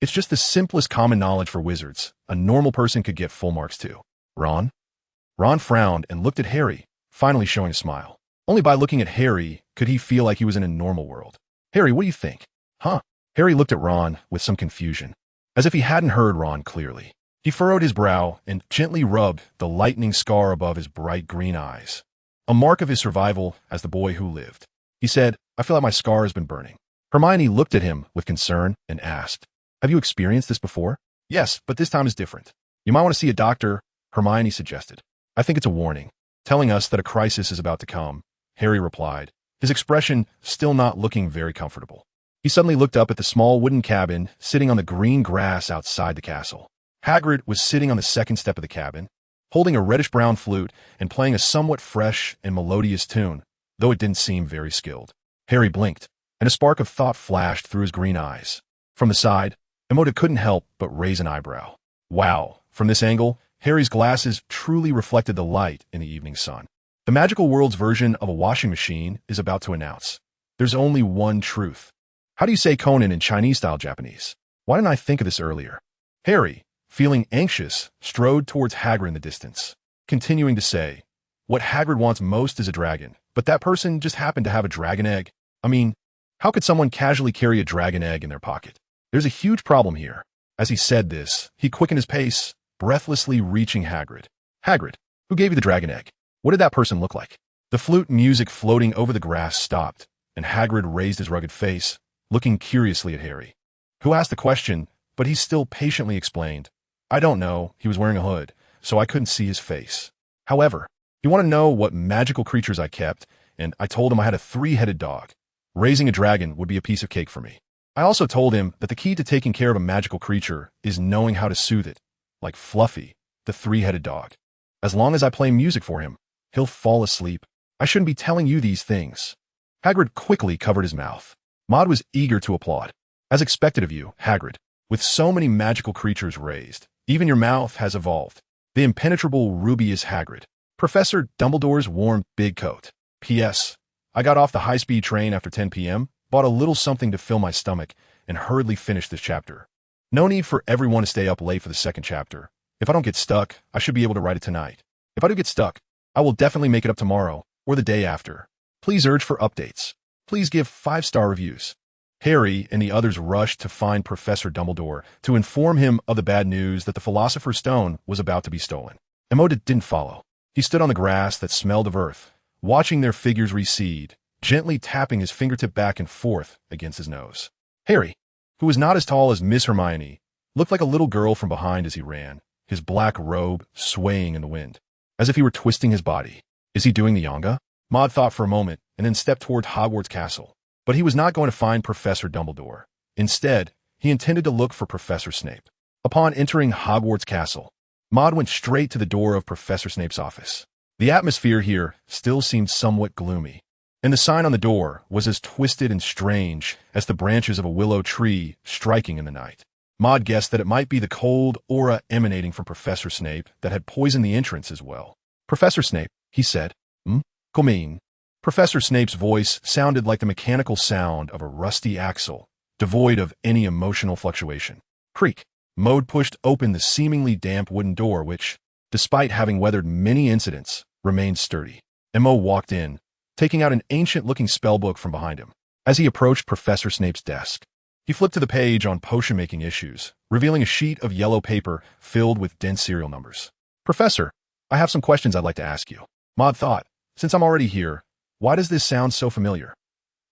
It's just the simplest common knowledge for wizards. A normal person could get full marks too. Ron? Ron frowned and looked at Harry, finally showing a smile. Only by looking at Harry could he feel like he was in a normal world. Harry, what do you think? Huh? Harry looked at Ron with some confusion, as if he hadn't heard Ron clearly. He furrowed his brow and gently rubbed the lightning scar above his bright green eyes, a mark of his survival as the boy who lived. He said, I feel like my scar has been burning. Hermione looked at him with concern and asked, have you experienced this before? Yes, but this time is different. You might want to see a doctor, Hermione suggested. I think it's a warning, telling us that a crisis is about to come, Harry replied, his expression still not looking very comfortable. He suddenly looked up at the small wooden cabin sitting on the green grass outside the castle. Hagrid was sitting on the second step of the cabin, holding a reddish-brown flute and playing a somewhat fresh and melodious tune, though it didn't seem very skilled. Harry blinked, and a spark of thought flashed through his green eyes. From the side, Emoda couldn't help but raise an eyebrow. Wow, from this angle, Harry's glasses truly reflected the light in the evening sun. The magical world's version of a washing machine is about to announce, there's only one truth. How do you say Conan in Chinese-style Japanese? Why didn't I think of this earlier? Harry, feeling anxious, strode towards Hagrid in the distance, continuing to say, what Hagrid wants most is a dragon, but that person just happened to have a dragon egg. I mean, how could someone casually carry a dragon egg in their pocket? There's a huge problem here. As he said this, he quickened his pace, breathlessly reaching Hagrid. Hagrid, who gave you the dragon egg? What did that person look like? The flute music floating over the grass stopped, and Hagrid raised his rugged face, looking curiously at Harry, who asked the question, but he still patiently explained, I don't know, he was wearing a hood, so I couldn't see his face. However, he wanted to know what magical creatures I kept, and I told him I had a 3-headed dog. Raising a dragon would be a piece of cake for me. I also told him that the key to taking care of a magical creature is knowing how to soothe it, like Fluffy, the 3-headed dog. As long as I play music for him, he'll fall asleep. I shouldn't be telling you these things. Hagrid quickly covered his mouth. Maud was eager to applaud. As expected of you, Hagrid, with so many magical creatures raised, even your mouth has evolved. The impenetrable ruby is Hagrid, Professor Dumbledore's warm big coat. P.S. I got off the high-speed train after 10 p.m., bought a little something to fill my stomach, and hurriedly finished this chapter. No need for everyone to stay up late for the second chapter. If I don't get stuck, I should be able to write it tonight. If I do get stuck, I will definitely make it up tomorrow or the day after. Please urge for updates. Please give 5-star reviews. Harry and the others rushed to find Professor Dumbledore to inform him of the bad news that the Philosopher's Stone was about to be stolen. Emoda didn't follow. He stood on the grass that smelled of earth, watching their figures recede, gently tapping his fingertip back and forth against his nose. Harry, who was not as tall as Miss Hermione, looked like a little girl from behind as he ran, his black robe swaying in the wind, as if he were twisting his body. Is he doing the yanga? Maud thought for a moment and then stepped toward Hogwarts Castle. But he was not going to find Professor Dumbledore. Instead, he intended to look for Professor Snape. Upon entering Hogwarts Castle, Maud went straight to the door of Professor Snape's office. The atmosphere here still seemed somewhat gloomy, and the sign on the door was as twisted and strange as the branches of a willow tree striking in the night. Maud guessed that it might be the cold aura emanating from Professor Snape that had poisoned the entrance as well. Professor Snape, he said. Come in. Professor Snape's voice sounded like the mechanical sound of a rusty axle, devoid of any emotional fluctuation. Creak. Maud pushed open the seemingly damp wooden door which, despite having weathered many incidents, remained sturdy. Maud walked in, taking out an ancient-looking spellbook from behind him. As he approached Professor Snape's desk, he flipped to the page on potion-making issues, revealing a sheet of yellow paper filled with dense serial numbers. Professor, I have some questions I'd like to ask you. Maud thought, since I'm already here, why does this sound so familiar?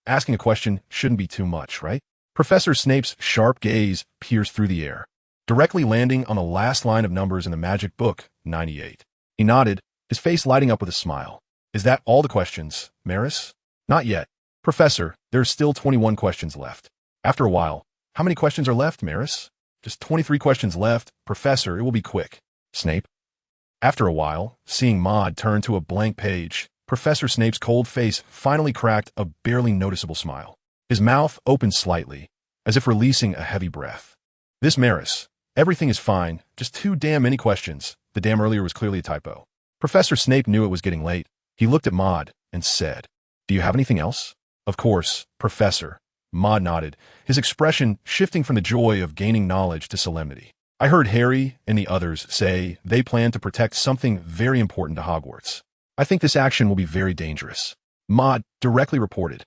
Asking a question shouldn't be too much, right? Professor Snape's sharp gaze pierced through the air, directly landing on the last line of numbers in the magic book, 98. He nodded, his face lighting up with a smile. Is that all the questions, Maris? Not yet. Professor, there's still 21 questions left. After a while, how many questions are left, Maris? Just 23 questions left. Professor, it will be quick. Snape? After a while, seeing Maud turn to a blank page, Professor Snape's cold face finally cracked a barely noticeable smile. His mouth opened slightly, as if releasing a heavy breath. This Maris. Everything is fine, just too damn many questions. The damn earlier was clearly a typo. Professor Snape knew it was getting late. He looked at Maud and said, "Do you have anything else?" "Of course, Professor." Maud nodded, his expression shifting from the joy of gaining knowledge to solemnity. "I heard Harry and the others say they plan to protect something very important to Hogwarts. I think this action will be very dangerous." Maud directly reported,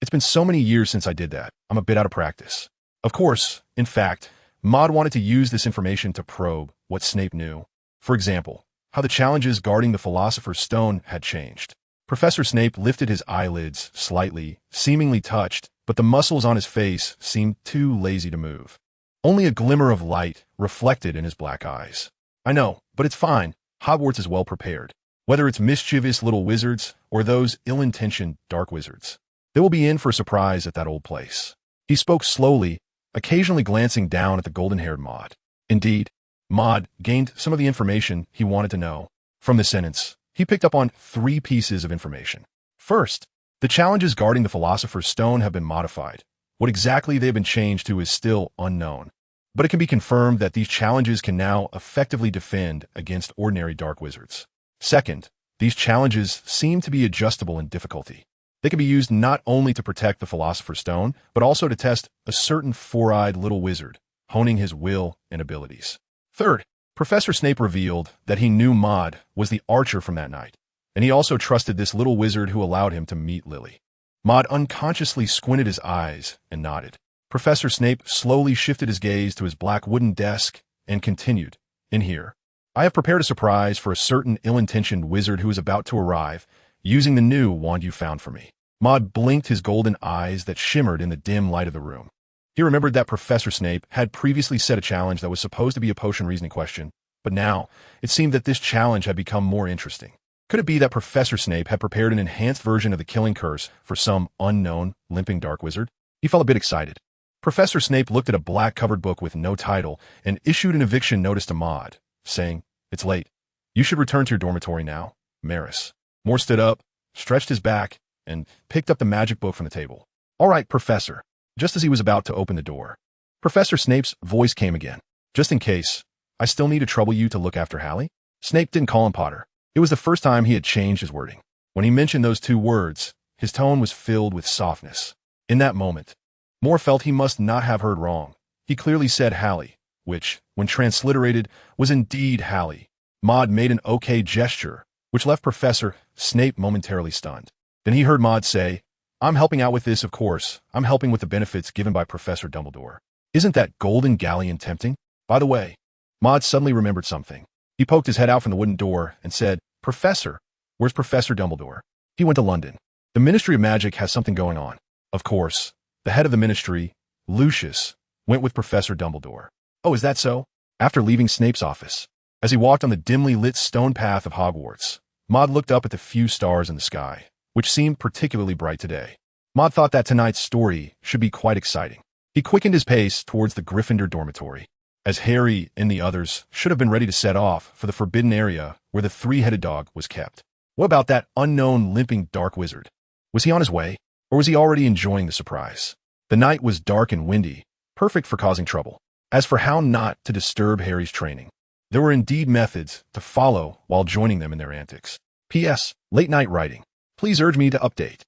It's been so many years since I did that. I'm a bit out of practice." Of course, in fact, Maud wanted to use this information to probe what Snape knew. For example, how the challenges guarding the Philosopher's Stone had changed. Professor Snape lifted his eyelids slightly, seemingly touched, but the muscles on his face seemed too lazy to move. Only a glimmer of light reflected in his black eyes. "I know, but it's fine. Hogwarts is well prepared. Whether it's mischievous little wizards or those ill-intentioned dark wizards, they will be in for a surprise at that old place." He spoke slowly, occasionally glancing down at the golden-haired Maud. Indeed, Maud gained some of the information he wanted to know. From the sentence, he picked up on 3 pieces of information. First, the challenges guarding the Philosopher's Stone have been modified. What exactly they have been changed to is still unknown, but it can be confirmed that these challenges can now effectively defend against ordinary dark wizards. Second, these challenges seem to be adjustable in difficulty. They can be used not only to protect the Philosopher's Stone, but also to test a certain four-eyed little wizard, honing his will and abilities. Third, Professor Snape revealed that he knew Maud was the archer from that night, and he also trusted this little wizard who allowed him to meet Lily. Maud unconsciously squinted his eyes and nodded. Professor Snape slowly shifted his gaze to his black wooden desk and continued, "In here, I have prepared a surprise for a certain ill-intentioned wizard who is about to arrive, using the new wand you found for me." Maud blinked his golden eyes that shimmered in the dim light of the room. He remembered that Professor Snape had previously set a challenge that was supposed to be a potion reasoning question, but now it seemed that this challenge had become more interesting. Could it be that Professor Snape had prepared an enhanced version of the killing curse for some unknown, limping dark wizard? He felt a bit excited. Professor Snape looked at a black-covered book with no title and issued an eviction notice to Maud, saying, "It's late. You should return to your dormitory now, Maris." Moore stood up, stretched his back, and picked up the magic book from the table. "All right, Professor." Just as he was about to open the door, Professor Snape's voice came again. "Just in case, I still need to trouble you to look after Hallie?" Snape didn't call him Potter. It was the first time he had changed his wording. When he mentioned those 2 words, his tone was filled with softness. In that moment, Moore felt he must not have heard wrong. He clearly said Hallie, which, when transliterated, was indeed Hallie. Maud made an okay gesture, which left Professor Snape momentarily stunned. Then he heard Maud say, "I'm helping out with this, of course. I'm helping with the benefits given by Professor Dumbledore. Isn't that golden galleon tempting? By the way," Maud suddenly remembered something. He poked his head out from the wooden door and said, "Professor, where's Professor Dumbledore?" "He went to London. The Ministry of Magic has something going on." Of course, the head of the ministry, Lucius, went with Professor Dumbledore. "Oh, is that so?" After leaving Snape's office, as he walked on the dimly lit stone path of Hogwarts, Maud looked up at the few stars in the sky, which seemed particularly bright today. Maud thought that tonight's story should be quite exciting. He quickened his pace towards the Gryffindor dormitory, as Harry and the others should have been ready to set off for the forbidden area where the 3-headed dog was kept. What about that unknown limping dark wizard? Was he on his way, or was he already enjoying the surprise? The night was dark and windy, perfect for causing trouble. As for how not to disturb Harry's training, there were indeed methods to follow while joining them in their antics. P.S. Late night writing. Please urge me to update.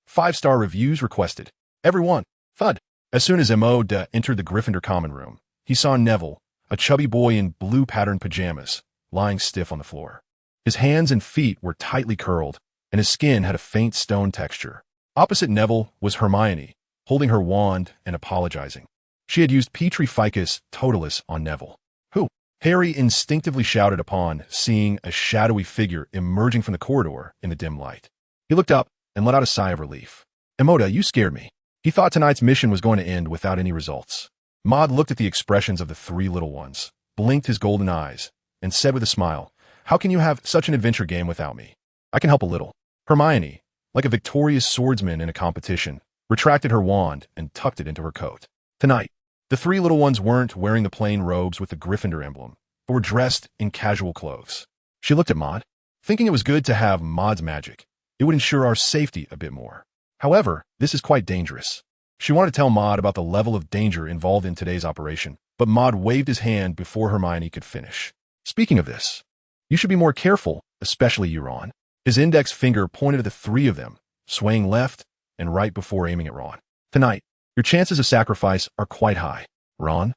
5-star reviews requested. Everyone. Thud. As soon as Emoda entered the Gryffindor common room, he saw Neville, a chubby boy in blue-patterned pajamas, lying stiff on the floor. His hands and feet were tightly curled, and his skin had a faint stone texture. Opposite Neville was Hermione, holding her wand and apologizing. She had used Petri Ficus Totalis on Neville. "Who?" Harry instinctively shouted upon seeing a shadowy figure emerging from the corridor in the dim light. He looked up and let out a sigh of relief. "Emoda, you scared me." He thought tonight's mission was going to end without any results. Maud looked at the expressions of the 3 little ones, blinked his golden eyes, and said with a smile, "How can you have such an adventure game without me? I can help a little." Hermione, like a victorious swordsman in a competition, retracted her wand and tucked it into her coat. Tonight, the three little ones weren't wearing the plain robes with the Gryffindor emblem, but were dressed in casual clothes. She looked at Maud, thinking it was good to have Maud's magic. It would ensure our safety a bit more. However, this is quite dangerous. She wanted to tell Maud about the level of danger involved in today's operation, but Maud waved his hand before Hermione could finish. Speaking of this, you should be more careful, especially you, Ron. His index finger pointed at the three of them, swaying left and right before aiming at Ron. Tonight, your chances of sacrifice are quite high. Ron?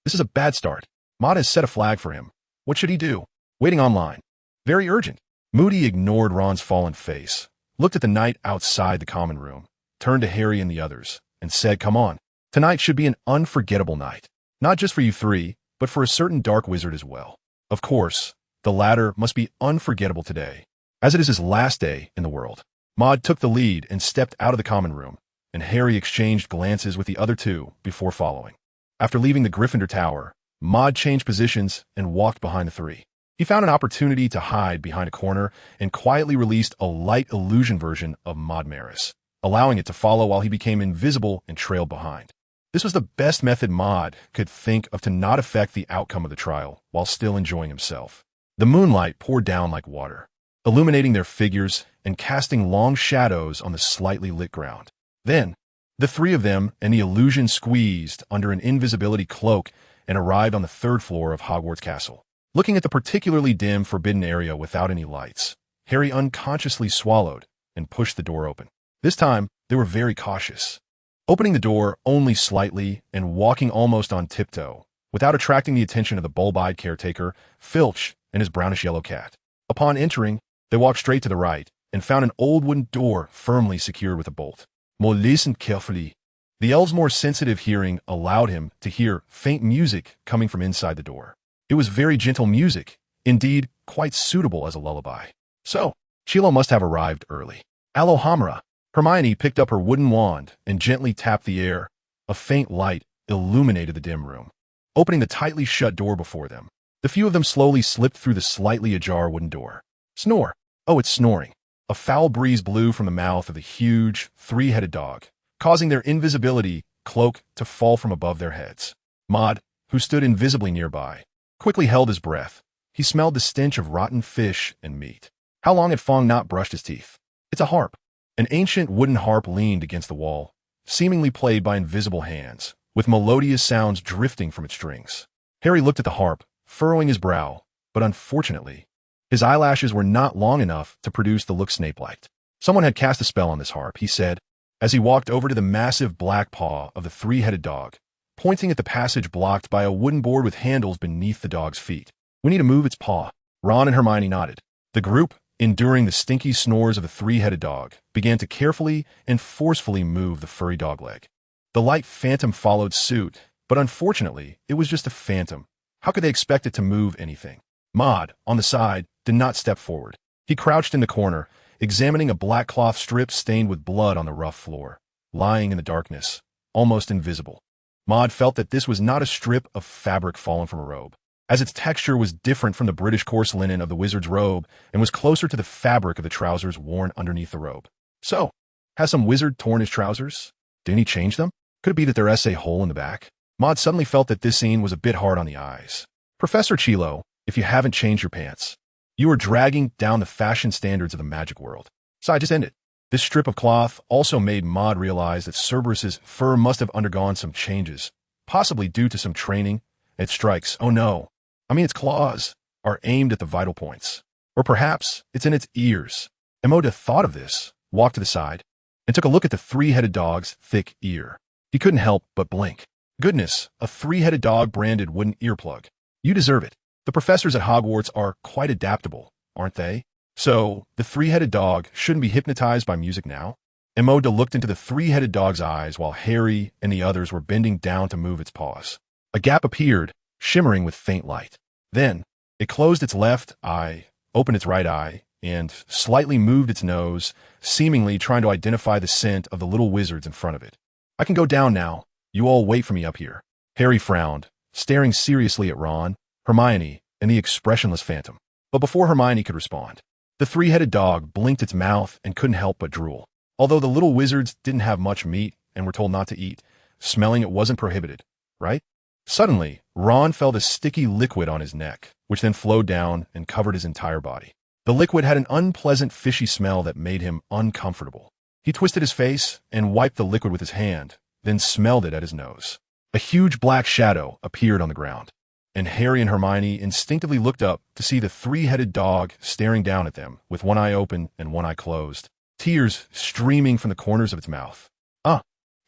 This is a bad start. Maud has set a flag for him. What should he do? Waiting online. Very urgent. Moody ignored Ron's fallen face, looked at the knight outside the common room, turned to Harry and the others, and said, "Come on. Tonight should be an unforgettable night. Not just for you three, but for a certain dark wizard as well. Of course, the latter must be unforgettable today, as it is his last day in the world." Maud took the lead and stepped out of the common room, and Harry exchanged glances with the other two before following. After leaving the Gryffindor Tower, Maud changed positions and walked behind the three. He found an opportunity to hide behind a corner and quietly released a light illusion version of Maud Maris, allowing it to follow while he became invisible and trailed behind. This was the best method Maud could think of to not affect the outcome of the trial while still enjoying himself. The moonlight poured down like water, illuminating their figures and casting long shadows on the slightly lit ground. Then, the three of them and the illusion squeezed under an invisibility cloak and arrived on the third floor of Hogwarts Castle. Looking at the particularly dim, forbidden area without any lights, Harry unconsciously swallowed and pushed the door open. This time, they were very cautious, opening the door only slightly and walking almost on tiptoe, without attracting the attention of the bulb-eyed caretaker, Filch, and his brownish-yellow cat. Upon entering, they walked straight to the right and found an old wooden door firmly secured with a bolt. More listen carefully. The elf's more sensitive hearing allowed him to hear faint music coming from inside the door. It was very gentle music, indeed quite suitable as a lullaby. So, Chilo must have arrived early. Alohamra. Hermione picked up her wooden wand and gently tapped the air. A faint light illuminated the dim room, opening the tightly shut door before them. The few of them slowly slipped through the slightly ajar wooden door. Snore. Oh, it's snoring. A foul breeze blew from the mouth of the huge, three-headed dog, causing their invisibility cloak to fall from above their heads. Maud, who stood invisibly nearby, quickly held his breath. He smelled the stench of rotten fish and meat. How long had Fong not brushed his teeth? It's a harp. An ancient wooden harp leaned against the wall, seemingly played by invisible hands, with melodious sounds drifting from its strings. Harry looked at the harp, furrowing his brow, but unfortunately, his eyelashes were not long enough to produce the look Snape liked. Someone had cast a spell on this harp, he said, as he walked over to the massive black paw of the three-headed dog, pointing at the passage blocked by a wooden board with handles beneath the dog's feet. We need to move its paw. Ron and Hermione nodded. The group, enduring the stinky snores of the three-headed dog, began to carefully and forcefully move the furry dog leg. The light phantom followed suit, but unfortunately, it was just a phantom. How could they expect it to move anything? Maud, on the side, did not step forward. He crouched in the corner, examining a black cloth strip stained with blood on the rough floor, lying in the darkness, almost invisible. Maud felt that this was not a strip of fabric fallen from a robe, as its texture was different from the British coarse linen of the wizard's robe and was closer to the fabric of the trousers worn underneath the robe. So, has some wizard torn his trousers? Didn't he change them? Could it be that they're a hole in the back? Maud suddenly felt that this scene was a bit hard on the eyes. Professor Chilo, if you haven't changed your pants, you are dragging down the fashion standards of the magic world. So I just end it. This strip of cloth also made Maud realize that Cerberus's fur must have undergone some changes, possibly due to some training. Its strikes, oh no, I mean its claws, are aimed at the vital points. Or perhaps it's in its ears. Emoda thought of this, walked to the side, and took a look at the three-headed dog's thick ear. He couldn't help but blink. Goodness, a three-headed dog branded wooden earplug. You deserve it. The professors at Hogwarts are quite adaptable, aren't they? So, the three-headed dog shouldn't be hypnotized by music now? Emoda looked into the three-headed dog's eyes while Harry and the others were bending down to move its paws. A gap appeared, shimmering with faint light. Then, it closed its left eye, opened its right eye, and slightly moved its nose, seemingly trying to identify the scent of the little wizards in front of it. I can go down now. You all wait for me up here. Harry frowned, staring seriously at Ron, Hermione, and the expressionless phantom. But before Hermione could respond, The three-headed dog blinked its mouth and couldn't help but drool. Although the little wizards didn't have much meat and were told not to eat, smelling it wasn't prohibited, right? Suddenly, Ron felt a sticky liquid on his neck, which then flowed down and covered his entire body. The liquid had an unpleasant fishy smell that made him uncomfortable. He twisted his face and wiped the liquid with his hand, then smelled it at his nose. A huge black shadow appeared on the ground, and Harry and Hermione instinctively looked up to see the three-headed dog staring down at them with one eye open and one eye closed, tears streaming from the corners of its mouth.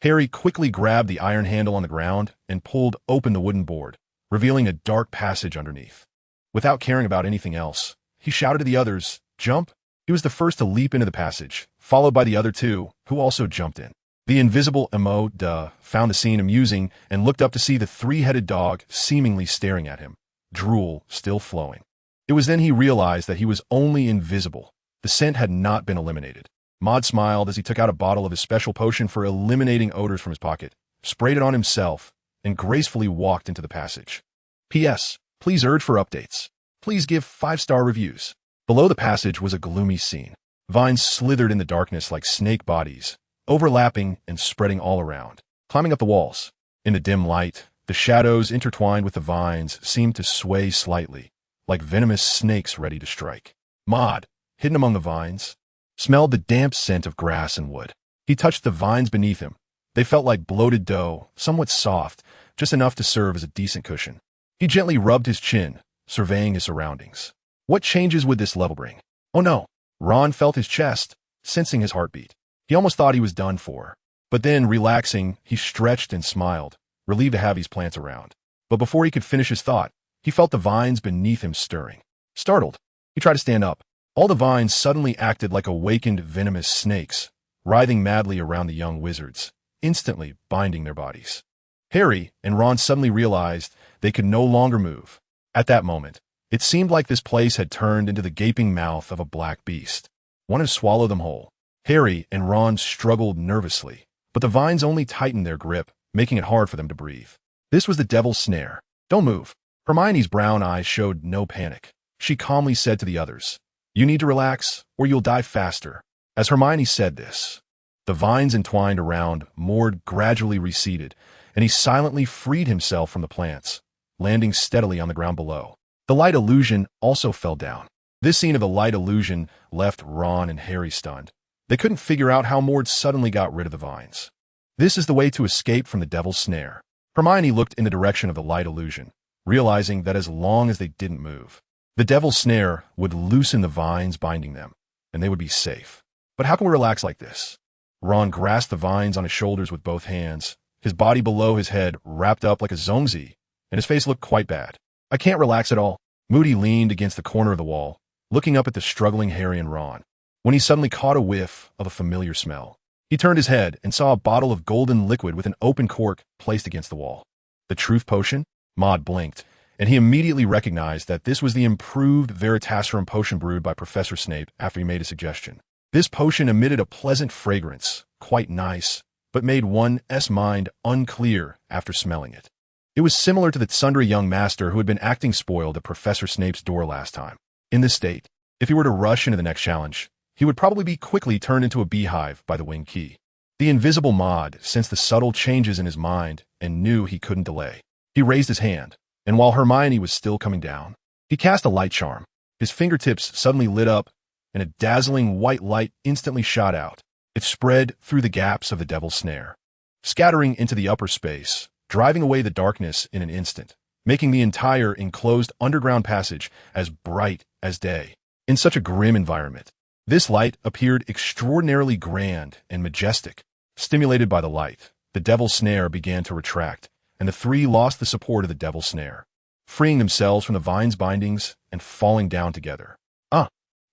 Harry quickly grabbed the iron handle on the ground and pulled open the wooden board, revealing a dark passage underneath. Without caring about anything else, he shouted to the others, "Jump!" He was the first to leap into the passage, followed by the other two, who also jumped in. The invisible found the scene amusing and looked up to see the three-headed dog seemingly staring at him, drool still flowing. It was then he realized that he was only invisible. The scent had not been eliminated. Maud smiled as he took out a bottle of his special potion for eliminating odors from his pocket, sprayed it on himself, and gracefully walked into the passage. P.S. Please urge for updates. Please give 5-star reviews. Below the passage was a gloomy scene. Vines slithered in the darkness like snake bodies, overlapping and spreading all around, climbing up the walls. In the dim light, the shadows intertwined with the vines seemed to sway slightly, like venomous snakes ready to strike. Maud, hidden among the vines, smelled the damp scent of grass and wood. He touched the vines beneath him. They felt like bloated dough, somewhat soft, just enough to serve as a decent cushion. He gently rubbed his chin, surveying his surroundings. What changes would this level bring? Oh no! Ron felt his chest, sensing his heartbeat. He almost thought he was done for. But then, relaxing, he stretched and smiled, relieved to have these plants around. But before he could finish his thought, he felt the vines beneath him stirring. Startled, he tried to stand up. All the vines suddenly acted like awakened venomous snakes, writhing madly around the young wizards, instantly binding their bodies. Harry and Ron suddenly realized they could no longer move. At that moment, it seemed like this place had turned into the gaping mouth of a black beast, wanted to swallow them whole. Harry and Ron struggled nervously, but the vines only tightened their grip, making it hard for them to breathe. This was the devil's snare. Don't move. Hermione's brown eyes showed no panic. She calmly said to the others, "You need to relax, or you'll die faster." As Hermione said this, the vines entwined around Mord gradually receded, and he silently freed himself from the plants, landing steadily on the ground below. The light illusion also fell down. This scene of the light illusion left Ron and Harry stunned. They couldn't figure out how Mord suddenly got rid of the vines. This is the way to escape from the devil's snare. Hermione looked in the direction of the light illusion, realizing that as long as they didn't move, the devil's snare would loosen the vines binding them, and they would be safe. But how can we relax like this? Ron grasped the vines on his shoulders with both hands, his body below his head wrapped up like a zongzi, and his face looked quite bad. "I can't relax at all." Moody leaned against the corner of the wall, looking up at the struggling Harry and Ron, when he suddenly caught a whiff of a familiar smell. He turned his head and saw a bottle of golden liquid with an open cork placed against the wall. The truth potion? Maud blinked, and he immediately recognized that this was the improved Veritaserum potion brewed by Professor Snape after he made a suggestion. This potion emitted a pleasant fragrance, quite nice, but made one's mind unclear after smelling it. It was similar to the tsundere young master who had been acting spoiled at Professor Snape's door last time. In this state, if he were to rush into the next challenge, he would probably be quickly turned into a beehive by the winged key. The invisible Maud sensed the subtle changes in his mind and knew he couldn't delay. He raised his hand, and while Hermione was still coming down, he cast a light charm. His fingertips suddenly lit up, and a dazzling white light instantly shot out. It spread through the gaps of the devil's snare, scattering into the upper space, driving away the darkness in an instant, making the entire enclosed underground passage as bright as day. In such a grim environment, this light appeared extraordinarily grand and majestic. Stimulated by the light, the devil's snare began to retract, and the three lost the support of the devil's snare, freeing themselves from the vine's bindings and falling down together.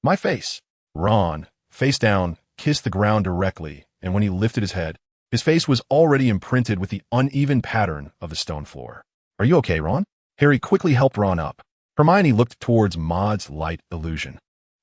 My face! Ron, face down, kissed the ground directly, and when he lifted his head, his face was already imprinted with the uneven pattern of the stone floor. "Are you okay, Ron?" Harry quickly helped Ron up. Hermione looked towards Maud's light illusion,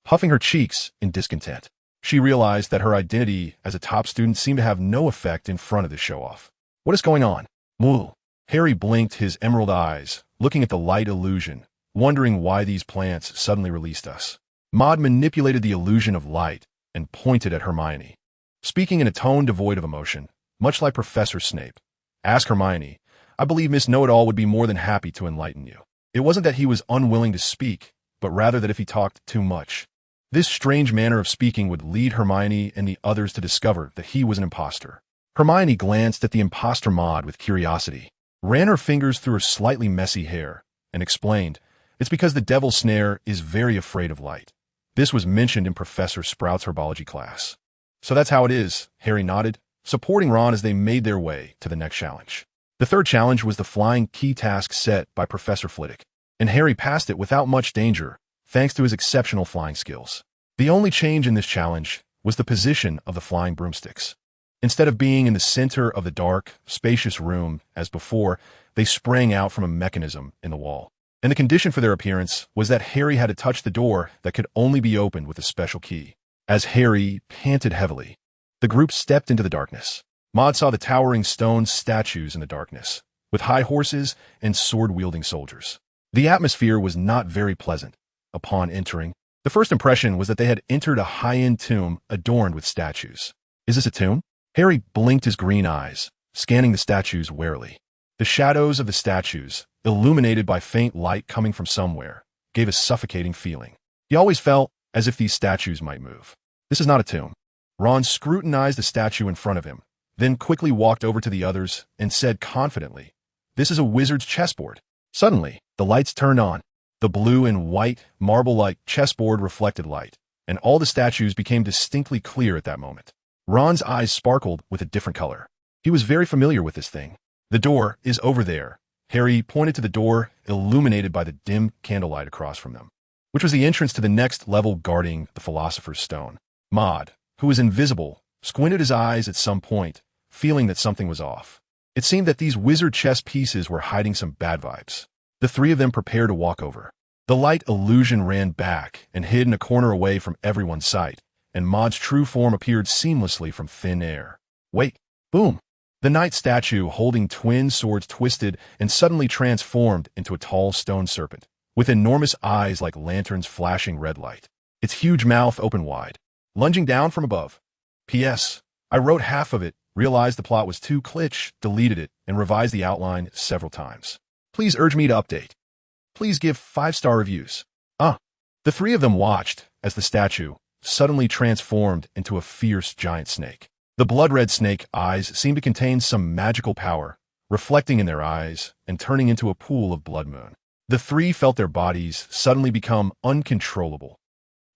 puffing her cheeks in discontent. She realized that her identity as a top student seemed to have no effect in front of this show-off. "What is going on?" "Moo." Harry blinked his emerald eyes, looking at the light illusion, wondering why these plants suddenly released us. Maud manipulated the illusion of light and pointed at Hermione, speaking in a tone devoid of emotion, much like Professor Snape. Ask Hermione. I believe Miss Know-It-all would be more than happy to enlighten you. It wasn't that he was unwilling to speak, but rather that if he talked too much. This strange manner of speaking would lead Hermione and the others to discover that he was an imposter. Hermione glanced at the imposter Maud with curiosity, ran her fingers through her slightly messy hair, and explained, "It's because the Devil's Snare is very afraid of light. This was mentioned in Professor Sprout's herbology class." "So that's how it is," Harry nodded, supporting Ron as they made their way to the next challenge. The third challenge was the flying key task set by Professor Flitwick, and Harry passed it without much danger, thanks to his exceptional flying skills. The only change in this challenge was the position of the flying broomsticks. Instead of being in the center of the dark, spacious room, as before, they sprang out from a mechanism in the wall. And the condition for their appearance was that Harry had to touch the door that could only be opened with a special key. As Harry panted heavily, the group stepped into the darkness. Maud saw the towering stone statues in the darkness, with high horses and sword-wielding soldiers. The atmosphere was not very pleasant. Upon entering, the first impression was that they had entered a high-end tomb adorned with statues. "Is this a tomb?" Harry blinked his green eyes, scanning the statues warily. The shadows of the statues, illuminated by faint light coming from somewhere, gave a suffocating feeling. He always felt as if these statues might move. "This is not a tomb." Ron scrutinized the statue in front of him, then quickly walked over to the others and said confidently, "This is a wizard's chessboard." Suddenly, the lights turned on. The blue and white, marble-like chessboard reflected light, and all the statues became distinctly clear at that moment. Ron's eyes sparkled with a different color. He was very familiar with this thing. "The door is over there." Harry pointed to the door, illuminated by the dim candlelight across from them, which was the entrance to the next level guarding the Philosopher's Stone. Maud, who was invisible, squinted his eyes at some point, feeling that something was off. It seemed that these wizard chess pieces were hiding some bad vibes. The three of them prepared to walk over. The light illusion ran back and hid in a corner away from everyone's sight, and Maud's true form appeared seamlessly from thin air. "Wait!" Boom! The knight statue holding twin swords twisted and suddenly transformed into a tall stone serpent, with enormous eyes like lanterns flashing red light. Its huge mouth open wide, lunging down from above. P.S. I wrote half of it, realized the plot was too klitsch, deleted it, and revised the outline several times. Please urge me to update. Please give 5-star reviews. The three of them watched as the statue suddenly transformed into a fierce giant snake. The blood-red snake eyes seemed to contain some magical power, reflecting in their eyes and turning into a pool of blood moon. The three felt their bodies suddenly become uncontrollable.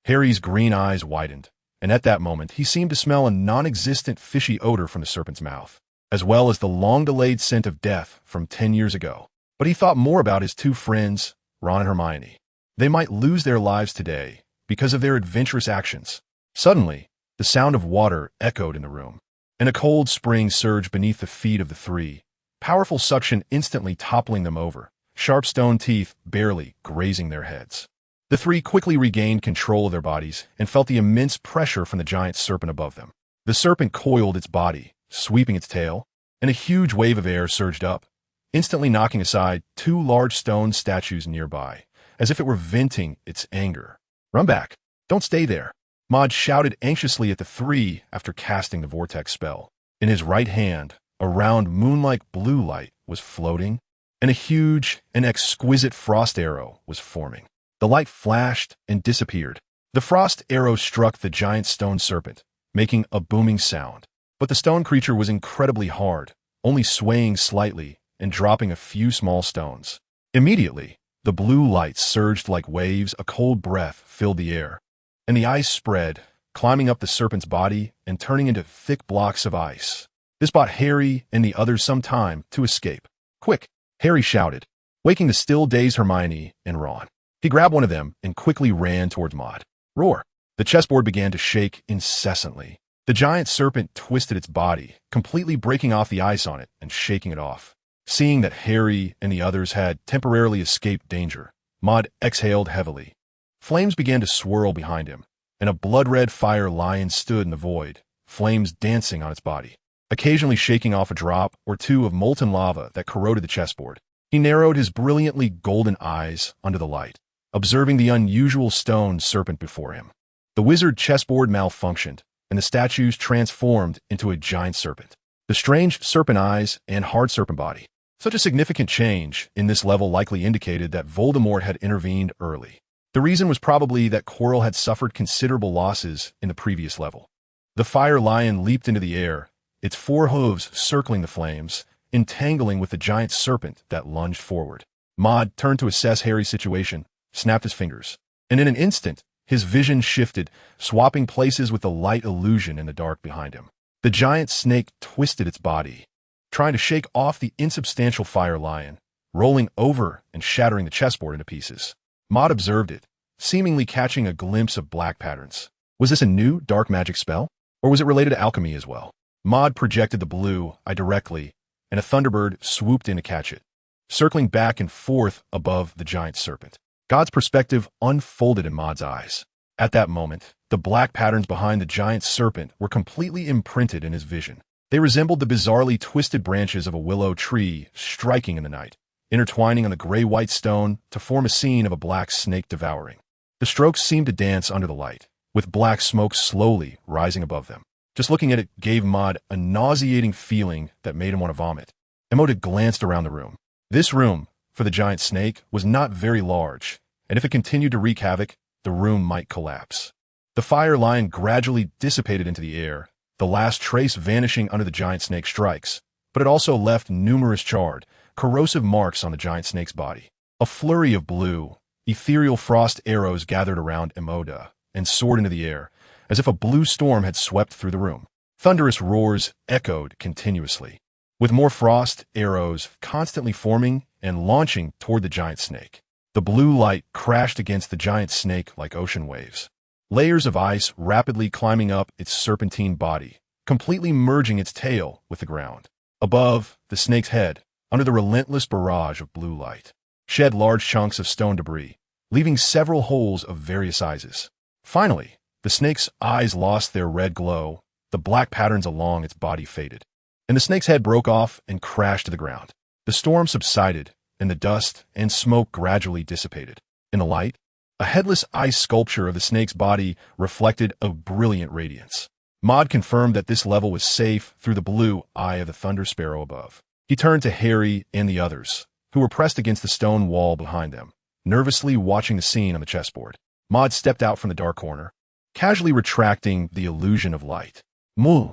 Harry's green eyes widened, and at that moment he seemed to smell a non-existent fishy odor from the serpent's mouth, as well as the long-delayed scent of death from 10 years ago. But he thought more about his two friends, Ron and Hermione. They might lose their lives today because of their adventurous actions. Suddenly, the sound of water echoed in the room, and a cold spring surged beneath the feet of the three, powerful suction instantly toppling them over, sharp stone teeth barely grazing their heads. The three quickly regained control of their bodies and felt the immense pressure from the giant serpent above them. The serpent coiled its body, sweeping its tail, and a huge wave of air surged up, instantly knocking aside 2 large stone statues nearby, as if it were venting its anger. "Run back! Don't stay there!" Maud shouted anxiously at the three after casting the vortex spell. In his right hand, a round moon-like blue light was floating, and a huge and exquisite frost arrow was forming. The light flashed and disappeared. The frost arrow struck the giant stone serpent, making a booming sound. But the stone creature was incredibly hard, only swaying slightly and dropping a few small stones. Immediately, the blue light surged like waves, a cold breath filled the air, and the ice spread, climbing up the serpent's body and turning into thick blocks of ice. This bought Harry and the others some time to escape. "Quick!" Harry shouted, waking the still-dazed Hermione and Ron. He grabbed one of them and quickly ran towards Maud. Roar! The chessboard began to shake incessantly. The giant serpent twisted its body, completely breaking off the ice on it and shaking it off. Seeing that Harry and the others had temporarily escaped danger, Maud exhaled heavily. Flames began to swirl behind him, and a blood-red fire lion stood in the void, flames dancing on its body, occasionally shaking off a drop or two of molten lava that corroded the chessboard. He narrowed his brilliantly golden eyes under the light. observing the unusual stone serpent before him. The wizard chessboard malfunctioned, and the statues transformed into a giant serpent. The strange serpent eyes and hard serpent body. Such a significant change in this level likely indicated that Voldemort had intervened early. The reason was probably that Quirrell had suffered considerable losses in the previous level. The fire lion leaped into the air, its 4 hooves circling the flames, entangling with the giant serpent that lunged forward. Maud turned to assess Harry's situation, snapped his fingers, and in an instant, his vision shifted, swapping places with the light illusion in the dark behind him. The giant snake twisted its body, trying to shake off the insubstantial fire lion, rolling over and shattering the chessboard into pieces. Maud observed it, seemingly catching a glimpse of black patterns. Was this a new dark magic spell, or was it related to alchemy as well? Maud projected the blue eye directly, and a thunderbird swooped in to catch it, circling back and forth above the giant serpent. God's perspective unfolded in Maud's eyes. At that moment, the black patterns behind the giant serpent were completely imprinted in his vision. They resembled the bizarrely twisted branches of a willow tree striking in the night, intertwining on the gray-white stone to form a scene of a black snake devouring. The strokes seemed to dance under the light, with black smoke slowly rising above them. Just looking at it gave Maud a nauseating feeling that made him want to vomit. Emoted glanced around the room. This room, for the giant snake, was not very large, and if it continued to wreak havoc, the room might collapse. The fire lion gradually dissipated into the air, the last trace vanishing under the giant snake's strikes, but it also left numerous charred, corrosive marks on the giant snake's body. A flurry of blue, ethereal frost arrows gathered around Emoda and soared into the air, as if a blue storm had swept through the room. Thunderous roars echoed continuously, with more frost arrows constantly forming and launching toward the giant snake. The blue light crashed against the giant snake like ocean waves. Layers of ice rapidly climbing up its serpentine body, completely merging its tail with the ground. Above, the snake's head, under the relentless barrage of blue light, shed large chunks of stone debris, leaving several holes of various sizes. Finally, the snake's eyes lost their red glow, the black patterns along its body faded, and the snake's head broke off and crashed to the ground. The storm subsided, and the dust and smoke gradually dissipated. In the light, a headless ice sculpture of the snake's body reflected a brilliant radiance. Maud confirmed that this level was safe through the blue eye of the thunder sparrow above. He turned to Harry and the others, who were pressed against the stone wall behind them, nervously watching the scene on the chessboard. Maud stepped out from the dark corner, casually retracting the illusion of light. Moo!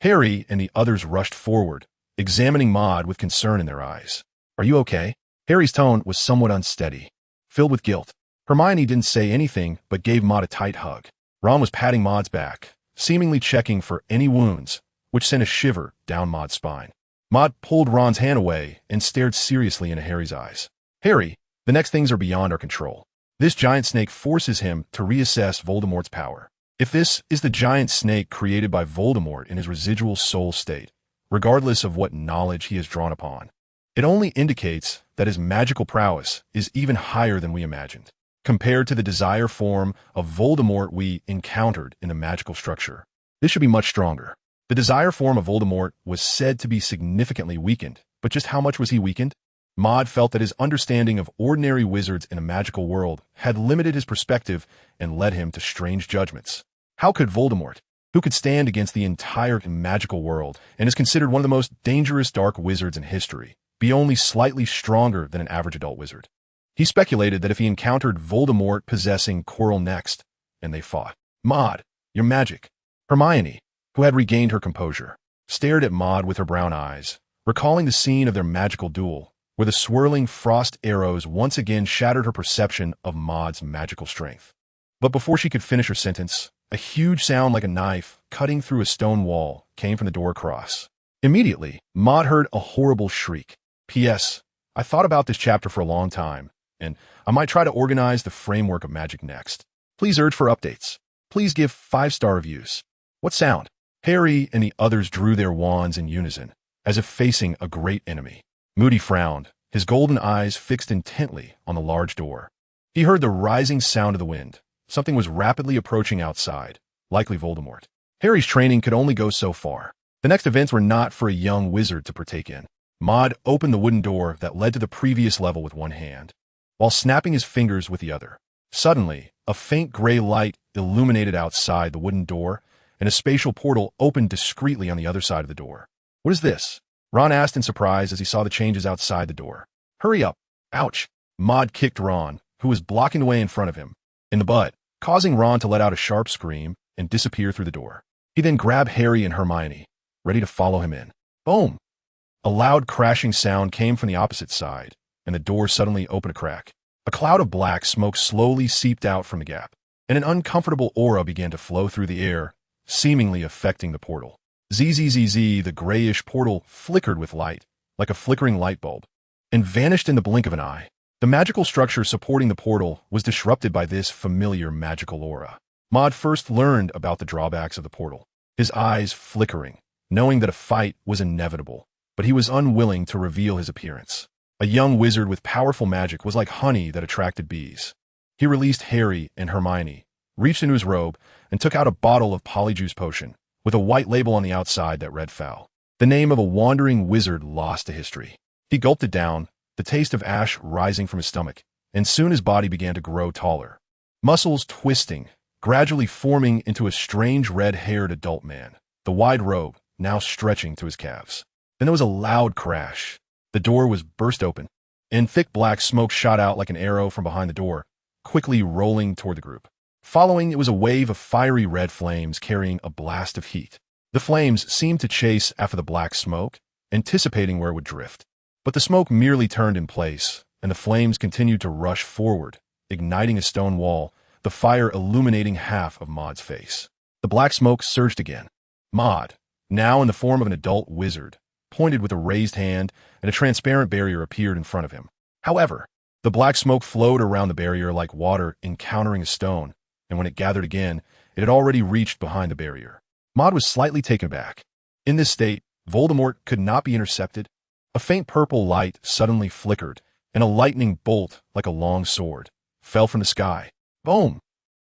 Harry and the others rushed forward, examining Maud with concern in their eyes. Are you okay? Harry's tone was somewhat unsteady, filled with guilt. Hermione didn't say anything but gave Maud a tight hug. Ron was patting Maud's back, seemingly checking for any wounds, which sent a shiver down Maud's spine. Maud pulled Ron's hand away and stared seriously into Harry's eyes. Harry, the next things are beyond our control. This giant snake forces him to reassess Voldemort's power. If this is the giant snake created by Voldemort in his residual soul state, regardless of what knowledge he has drawn upon, it only indicates that his magical prowess is even higher than we imagined, compared to the desire form of Voldemort we encountered in the magical structure. This should be much stronger. The desire form of Voldemort was said to be significantly weakened, but just how much was he weakened? Maud felt that his understanding of ordinary wizards in a magical world had limited his perspective and led him to strange judgments. How could Voldemort, who could stand against the entire magical world and is considered one of the most dangerous dark wizards in history, be only slightly stronger than an average adult wizard? He speculated that if he encountered Voldemort possessing Quirrell next, and they fought. Maud, your magic. Hermione, who had regained her composure, stared at Maud with her brown eyes, recalling the scene of their magical duel, where the swirling frost arrows once again shattered her perception of Maud's magical strength. But before she could finish her sentence, a huge sound like a knife cutting through a stone wall came from the door across. Immediately, Maud heard a horrible shriek. P.S. I thought about this chapter for a long time, and I might try to organize the framework of magic next. Please urge for updates. Please give 5-star reviews. What sound? Harry and the others drew their wands in unison, as if facing a great enemy. Moody frowned, his golden eyes fixed intently on the large door. He heard the rising sound of the wind. Something was rapidly approaching outside, likely Voldemort. Harry's training could only go so far. The next events were not for a young wizard to partake in. Maud opened the wooden door that led to the previous level with one hand. while snapping his fingers with the other. Suddenly, a faint gray light illuminated outside the wooden door, and a spatial portal opened discreetly on the other side of the door. "What is this?" Ron asked in surprise as he saw the changes outside the door. "Hurry up." "Ouch." Maud kicked Ron, who was blocking the way in front of him, in the butt, causing Ron to let out a sharp scream and disappear through the door. He then grabbed Harry and Hermione, ready to follow him in. Boom! A loud crashing sound came from the opposite side, and the door suddenly opened a crack. A cloud of black smoke slowly seeped out from the gap, and an uncomfortable aura began to flow through the air, seemingly affecting the portal. Zzz, the grayish portal flickered with light, like a flickering light bulb, and vanished in the blink of an eye. The magical structure supporting the portal was disrupted by this familiar magical aura. Maud first learned about the drawbacks of the portal, his eyes flickering, knowing that a fight was inevitable, but he was unwilling to reveal his appearance. A young wizard with powerful magic was like honey that attracted bees. He released Harry and Hermione, reached into his robe, and took out a bottle of polyjuice potion, with a white label on the outside that read foul. The name of a wandering wizard lost to history. He gulped it down, the taste of ash rising from his stomach, and soon his body began to grow taller. Muscles twisting, gradually forming into a strange red-haired adult man, the wide robe now stretching to his calves. Then there was a loud crash. The door was burst open, and thick black smoke shot out like an arrow from behind the door, quickly rolling toward the group. Following it was a wave of fiery red flames carrying a blast of heat. The flames seemed to chase after the black smoke, anticipating where it would drift. But the smoke merely turned in place, and the flames continued to rush forward, igniting a stone wall, the fire illuminating half of Maud's face. The black smoke surged again. Maud, now in the form of an adult wizard, pointed with a raised hand, and a transparent barrier appeared in front of him. However, the black smoke flowed around the barrier like water encountering a stone, and when it gathered again, it had already reached behind the barrier. Maud was slightly taken aback. In this state, Voldemort could not be intercepted. A faint purple light suddenly flickered, and a lightning bolt, like a long sword, fell from the sky. Boom!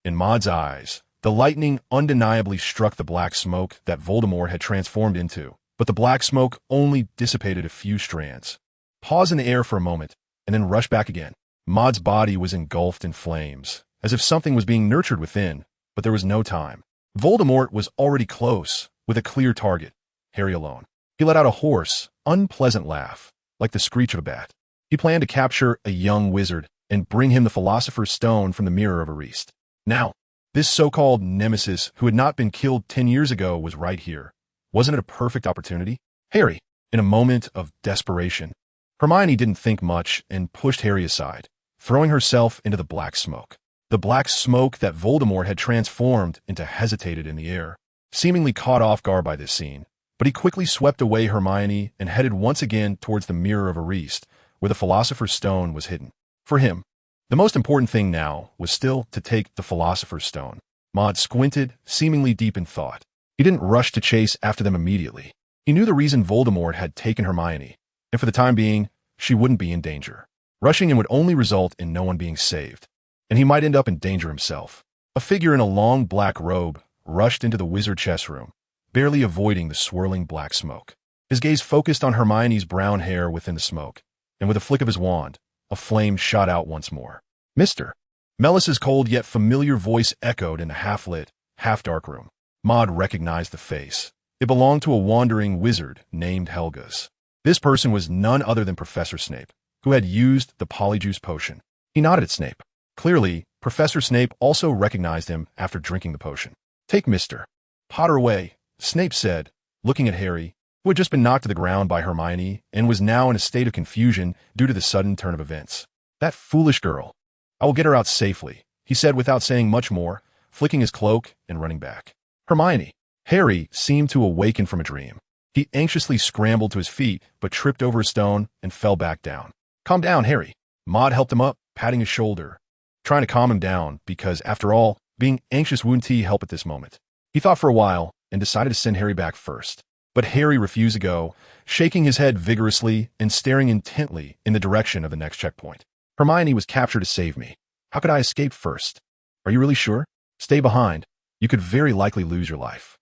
In Maud's eyes, the lightning undeniably struck the black smoke that Voldemort had transformed into, but the black smoke only dissipated a few strands. Pause in the air for a moment, and then rush back again. Maud's body was engulfed in flames, as if something was being nurtured within, but there was no time. Voldemort was already close, with a clear target, Harry alone. He let out a hoarse, unpleasant laugh, like the screech of a bat. He planned to capture a young wizard and bring him the Philosopher's Stone from the Mirror of Erist. Now, this so-called nemesis who had not been killed 10 years ago was right here. Wasn't it a perfect opportunity? Harry, in a moment of desperation. Hermione didn't think much and pushed Harry aside, throwing herself into the black smoke. The black smoke that Voldemort had transformed into hesitated in the air, seemingly caught off guard by this scene. But he quickly swept away Hermione and headed once again towards the Mirror of Erist, where the Philosopher's Stone was hidden. For him, the most important thing now was still to take the Philosopher's Stone. Maud squinted, seemingly deep in thought. He didn't rush to chase after them immediately. He knew the reason Voldemort had taken Hermione, and for the time being, she wouldn't be in danger. Rushing in would only result in no one being saved, and he might end up in danger himself. A figure in a long black robe rushed into the wizard chess room, barely avoiding the swirling black smoke. His gaze focused on Hermione's brown hair within the smoke, and with a flick of his wand, a flame shot out once more. "Mr." Melis's cold yet familiar voice echoed in the half-lit, half-dark room. Maud recognized the face. It belonged to a wandering wizard named Helga's. This person was none other than Professor Snape, who had used the polyjuice potion. He nodded at Snape. Clearly, Professor Snape also recognized him after drinking the potion. "Take Mr. Potter away," Snape said, looking at Harry, who had just been knocked to the ground by Hermione and was now in a state of confusion due to the sudden turn of events. "That foolish girl. I will get her out safely," he said without saying much more, flicking his cloak and running back. Hermione. Harry seemed to awaken from a dream. He anxiously scrambled to his feet, but tripped over a stone and fell back down. "Calm down, Harry." Maud helped him up, patting his shoulder, trying to calm him down because, after all, being anxious wouldn't help at this moment. He thought for a while and decided to send Harry back first. But Harry refused to go, shaking his head vigorously and staring intently in the direction of the next checkpoint. "Hermione was captured to save me. How could I escape first?" "Are you really sure?" "Stay behind. You could very likely lose your life."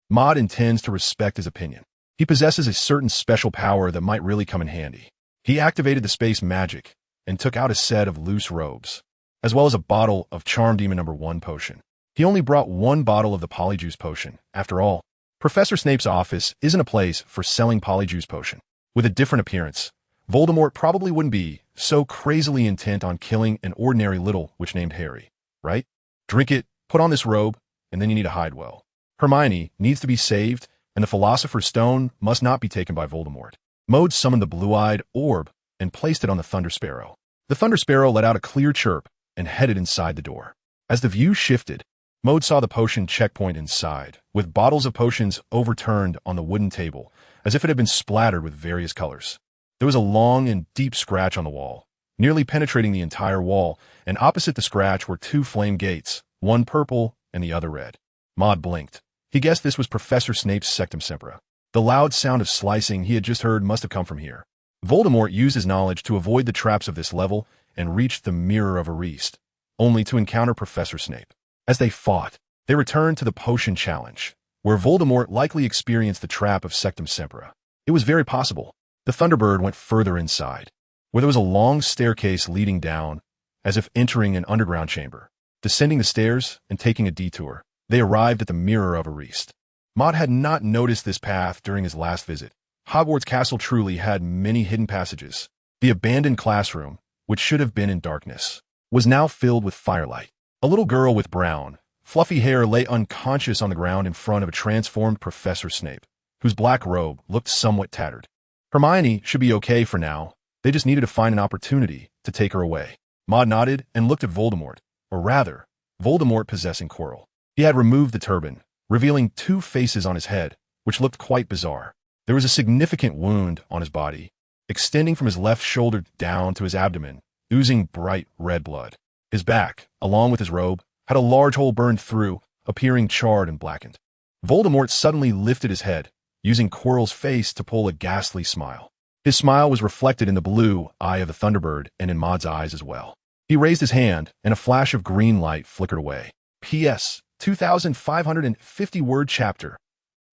Maud intends to respect his opinion. He possesses a certain special power that might really come in handy. He activated the space magic, and took out a set of loose robes, as well as a bottle of Charm Demon #1 potion. He only brought one bottle of the Polyjuice potion. After all, Professor Snape's office isn't a place for selling Polyjuice potion. With a different appearance, Voldemort probably wouldn't be so crazily intent on killing an ordinary little witch named Harry, right? Drink it, put on this robe, and then you need to hide well. Hermione needs to be saved, and the Philosopher's Stone must not be taken by Voldemort. Mode summoned the blue-eyed orb and placed it on the Thunder Sparrow. The Thunder Sparrow let out a clear chirp and headed inside the door. As the view shifted, Mode saw the potion checkpoint inside, with bottles of potions overturned on the wooden table, as if it had been splattered with various colors. There was a long and deep scratch on the wall, nearly penetrating the entire wall, and opposite the scratch were two flame gates, one purple and the other red. Maud blinked. He guessed this was Professor Snape's Sectum Sempra. The loud sound of slicing he had just heard must have come from here. Voldemort used his knowledge to avoid the traps of this level and reached the Mirror of Ariste, only to encounter Professor Snape. As they fought, they returned to the Potion Challenge, where Voldemort likely experienced the trap of Sectum Sempra. It was very possible. The Thunderbird went further inside, where there was a long staircase leading down, as if entering an underground chamber. Descending the stairs and taking a detour, they arrived at the Mirror of Ariste. Maud had not noticed this path during his last visit. Hogwarts Castle truly had many hidden passages. The abandoned classroom, which should have been in darkness, was now filled with firelight. A little girl with brown, fluffy hair lay unconscious on the ground in front of a transformed Professor Snape, whose black robe looked somewhat tattered. Hermione should be okay for now. They just needed to find an opportunity to take her away. Maud nodded and looked at Voldemort, or rather, Voldemort possessing Quirrell. He had removed the turban, revealing two faces on his head, which looked quite bizarre. There was a significant wound on his body, extending from his left shoulder down to his abdomen, oozing bright red blood. His back, along with his robe, had a large hole burned through, appearing charred and blackened. Voldemort suddenly lifted his head, using Quirrell's face to pull a ghastly smile. His smile was reflected in the blue eye of the Thunderbird and in Maud's eyes as well. He raised his hand, and a flash of green light flickered away. P.S. 2,550-word chapter.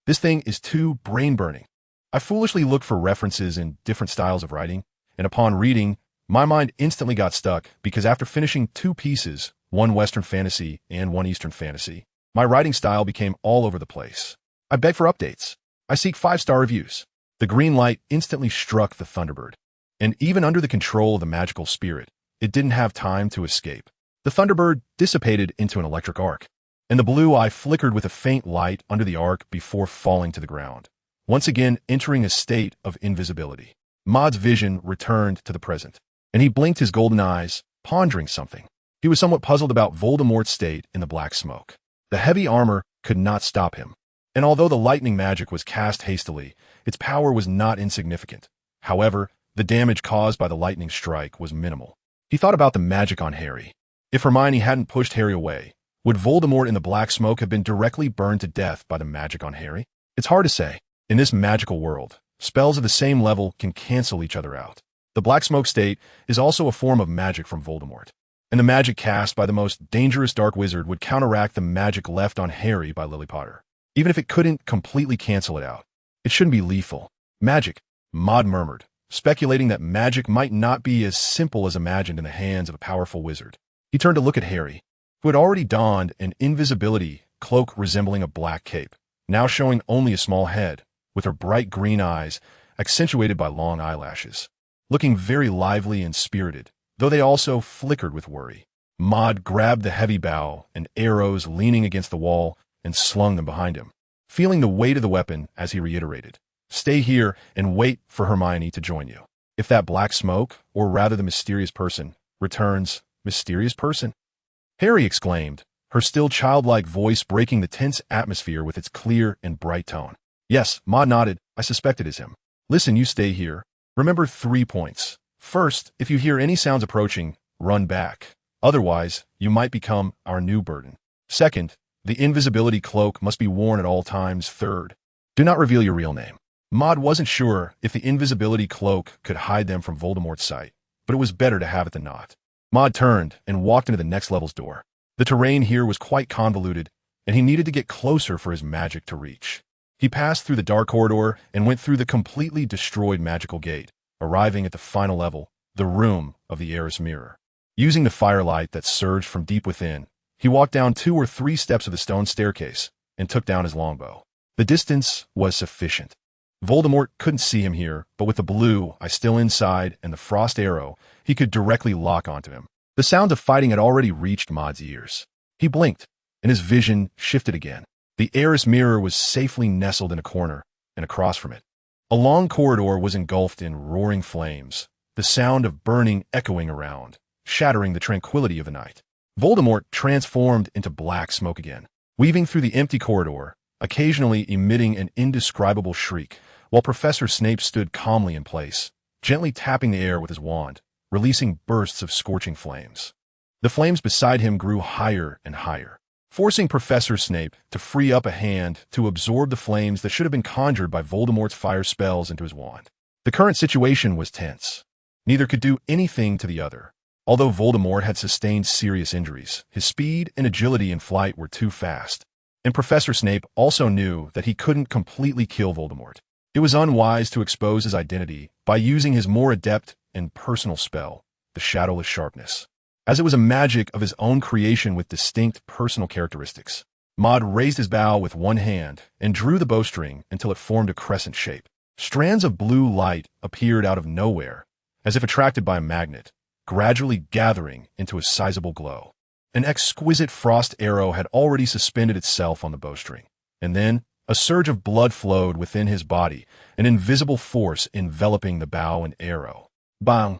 This thing is too brain-burning. I foolishly looked for references in different styles of writing, and upon reading, my mind instantly got stuck because after finishing two pieces, one Western fantasy and one Eastern fantasy, my writing style became all over the place. I beg for updates. I seek 5-star reviews. The green light instantly struck the Thunderbird, and even under the control of the magical spirit, it didn't have time to escape. The Thunderbird dissipated into an electric arc, and the blue eye flickered with a faint light under the arc before falling to the ground, once again entering a state of invisibility. Maud's vision returned to the present, and he blinked his golden eyes, pondering something. He was somewhat puzzled about Voldemort's state in the black smoke. The heavy armor could not stop him, and although the lightning magic was cast hastily, its power was not insignificant. However, the damage caused by the lightning strike was minimal. He thought about the magic on Harry. If Hermione hadn't pushed Harry away, would Voldemort in the black smoke have been directly burned to death by the magic on Harry? It's hard to say. In this magical world, spells of the same level can cancel each other out. The black smoke state is also a form of magic from Voldemort, and the magic cast by the most dangerous dark wizard would counteract the magic left on Harry by Lily Potter. Even if it couldn't completely cancel it out, it shouldn't be lethal. Magic, Maud murmured, speculating that magic might not be as simple as imagined in the hands of a powerful wizard. He turned to look at Harry, who had already donned an invisibility cloak resembling a black cape, now showing only a small head, with her bright green eyes accentuated by long eyelashes, looking very lively and spirited, though they also flickered with worry. Maud grabbed the heavy bow and arrows leaning against the wall and slung them behind him, feeling the weight of the weapon as he reiterated, "Stay here and wait for Hermione to join you. If that black smoke, or rather the mysterious person, returns." Mysterious person? Harry exclaimed, her still childlike voice breaking the tense atmosphere with its clear and bright tone. "Yes," Maud nodded. "I suspect it is him. Listen, you stay here. Remember 3 points. First, if you hear any sounds approaching, run back. Otherwise, you might become our new burden. Second, the invisibility cloak must be worn at all times. Third, do not reveal your real name." Maud wasn't sure if the invisibility cloak could hide them from Voldemort's sight, but it was better to have it than not. Maud turned and walked into the next level's door. The terrain here was quite convoluted, and he needed to get closer for his magic to reach. He passed through the dark corridor and went through the completely destroyed magical gate, arriving at the final level, the room of the heiress mirror. Using the firelight that surged from deep within, he walked down 2 or 3 steps of the stone staircase and took down his longbow. The distance was sufficient. Voldemort couldn't see him here, but with the blue eye still inside and the frost arrow, he could directly lock onto him. The sound of fighting had already reached Maud's ears. He blinked, and his vision shifted again. The heiress mirror was safely nestled in a corner, and across from it, a long corridor was engulfed in roaring flames, the sound of burning echoing around, shattering the tranquility of the night. Voldemort transformed into black smoke again, weaving through the empty corridor, occasionally emitting an indescribable shriek, while Professor Snape stood calmly in place, gently tapping the air with his wand, releasing bursts of scorching flames. The flames beside him grew higher and higher, forcing Professor Snape to free up a hand to absorb the flames that should have been conjured by Voldemort's fire spells into his wand. The current situation was tense. Neither could do anything to the other. Although Voldemort had sustained serious injuries, his speed and agility in flight were too fast. And Professor Snape also knew that he couldn't completely kill Voldemort. It was unwise to expose his identity by using his more adept and personal spell, the Shadowless Sharpness, as it was a magic of his own creation with distinct personal characteristics. Maud raised his bow with one hand and drew the bowstring until it formed a crescent shape. Strands of blue light appeared out of nowhere, as if attracted by a magnet, gradually gathering into a sizable glow. An exquisite frost arrow had already suspended itself on the bowstring, and then a surge of blood flowed within his body, an invisible force enveloping the bow and arrow. Bang!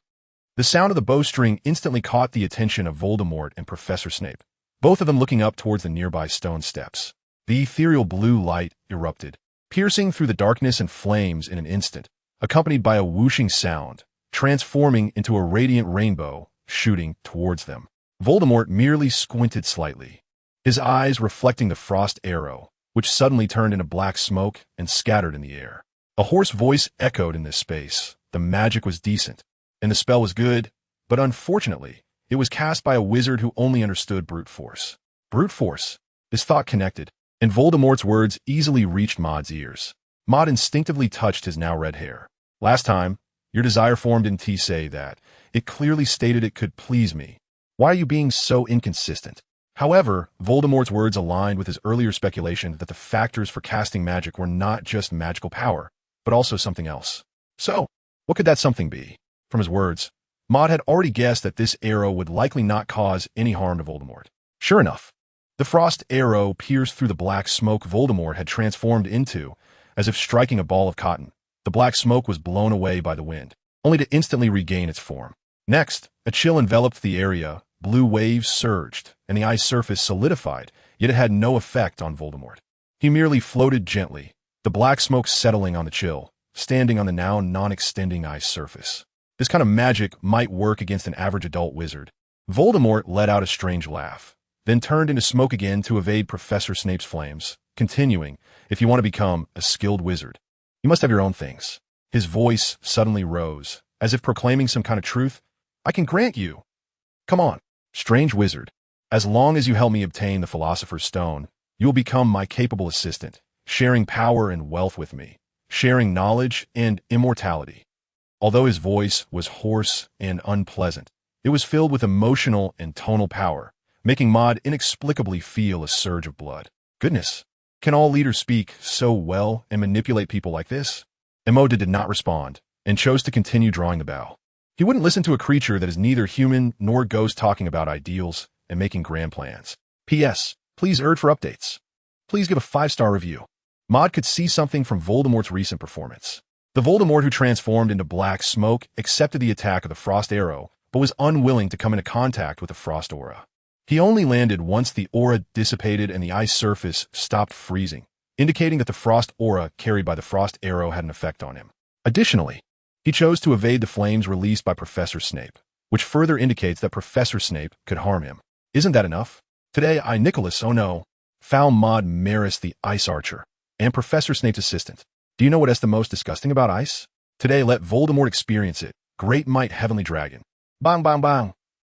The sound of the bowstring instantly caught the attention of Voldemort and Professor Snape, both of them looking up towards the nearby stone steps. The ethereal blue light erupted, piercing through the darkness and flames in an instant, accompanied by a whooshing sound, transforming into a radiant rainbow, shooting towards them. Voldemort merely squinted slightly, his eyes reflecting the frost arrow, which suddenly turned into black smoke and scattered in the air. A hoarse voice echoed in this space. The magic was decent, and the spell was good, but unfortunately, it was cast by a wizard who only understood brute force. Brute force? His thought connected, and Voldemort's words easily reached Maud's ears. Maud instinctively touched his now red hair. Last time, your desire formed in T say that. It clearly stated it could please me. Why are you being so inconsistent? However, Voldemort's words aligned with his earlier speculation that the factors for casting magic were not just magical power, but also something else. So, what could that something be? From his words, Maud had already guessed that this arrow would likely not cause any harm to Voldemort. Sure enough, the frost arrow pierced through the black smoke Voldemort had transformed into, as if striking a ball of cotton. The black smoke was blown away by the wind, only to instantly regain its form. Next, a chill enveloped the area, blue waves surged, and the ice surface solidified, yet it had no effect on Voldemort. He merely floated gently, the black smoke settling on the chill, standing on the now non-extending ice surface. This kind of magic might work against an average adult wizard. Voldemort let out a strange laugh, then turned into smoke again to evade Professor Snape's flames, continuing, if you want to become a skilled wizard, you must have your own things. His voice suddenly rose, as if proclaiming some kind of truth. I can grant you. Come on, strange wizard. As long as you help me obtain the Philosopher's Stone, you will become my capable assistant, sharing power and wealth with me, sharing knowledge and immortality. Although his voice was hoarse and unpleasant, it was filled with emotional and tonal power, making Maud inexplicably feel a surge of blood. Goodness, can all leaders speak so well and manipulate people like this? Maud did not respond, and chose to continue drawing the bow. He wouldn't listen to a creature that is neither human nor ghost talking about ideals and making grand plans. P.S. Please urge for updates. Please give a 5-star review. Maud could see something from Voldemort's recent performance. The Voldemort who transformed into black smoke accepted the attack of the frost arrow, but was unwilling to come into contact with the frost aura. He only landed once the aura dissipated and the ice surface stopped freezing, indicating that the frost aura carried by the frost arrow had an effect on him. Additionally, he chose to evade the flames released by Professor Snape, which further indicates that Professor Snape could harm him. Isn't that enough? Today, Nicholas, oh no, found Maud Maris the Ice Archer, and Professor Snape's assistant. Do you know what is the most disgusting about ice? Today, let Voldemort experience it. Great might, heavenly dragon. Bang, bang, bang.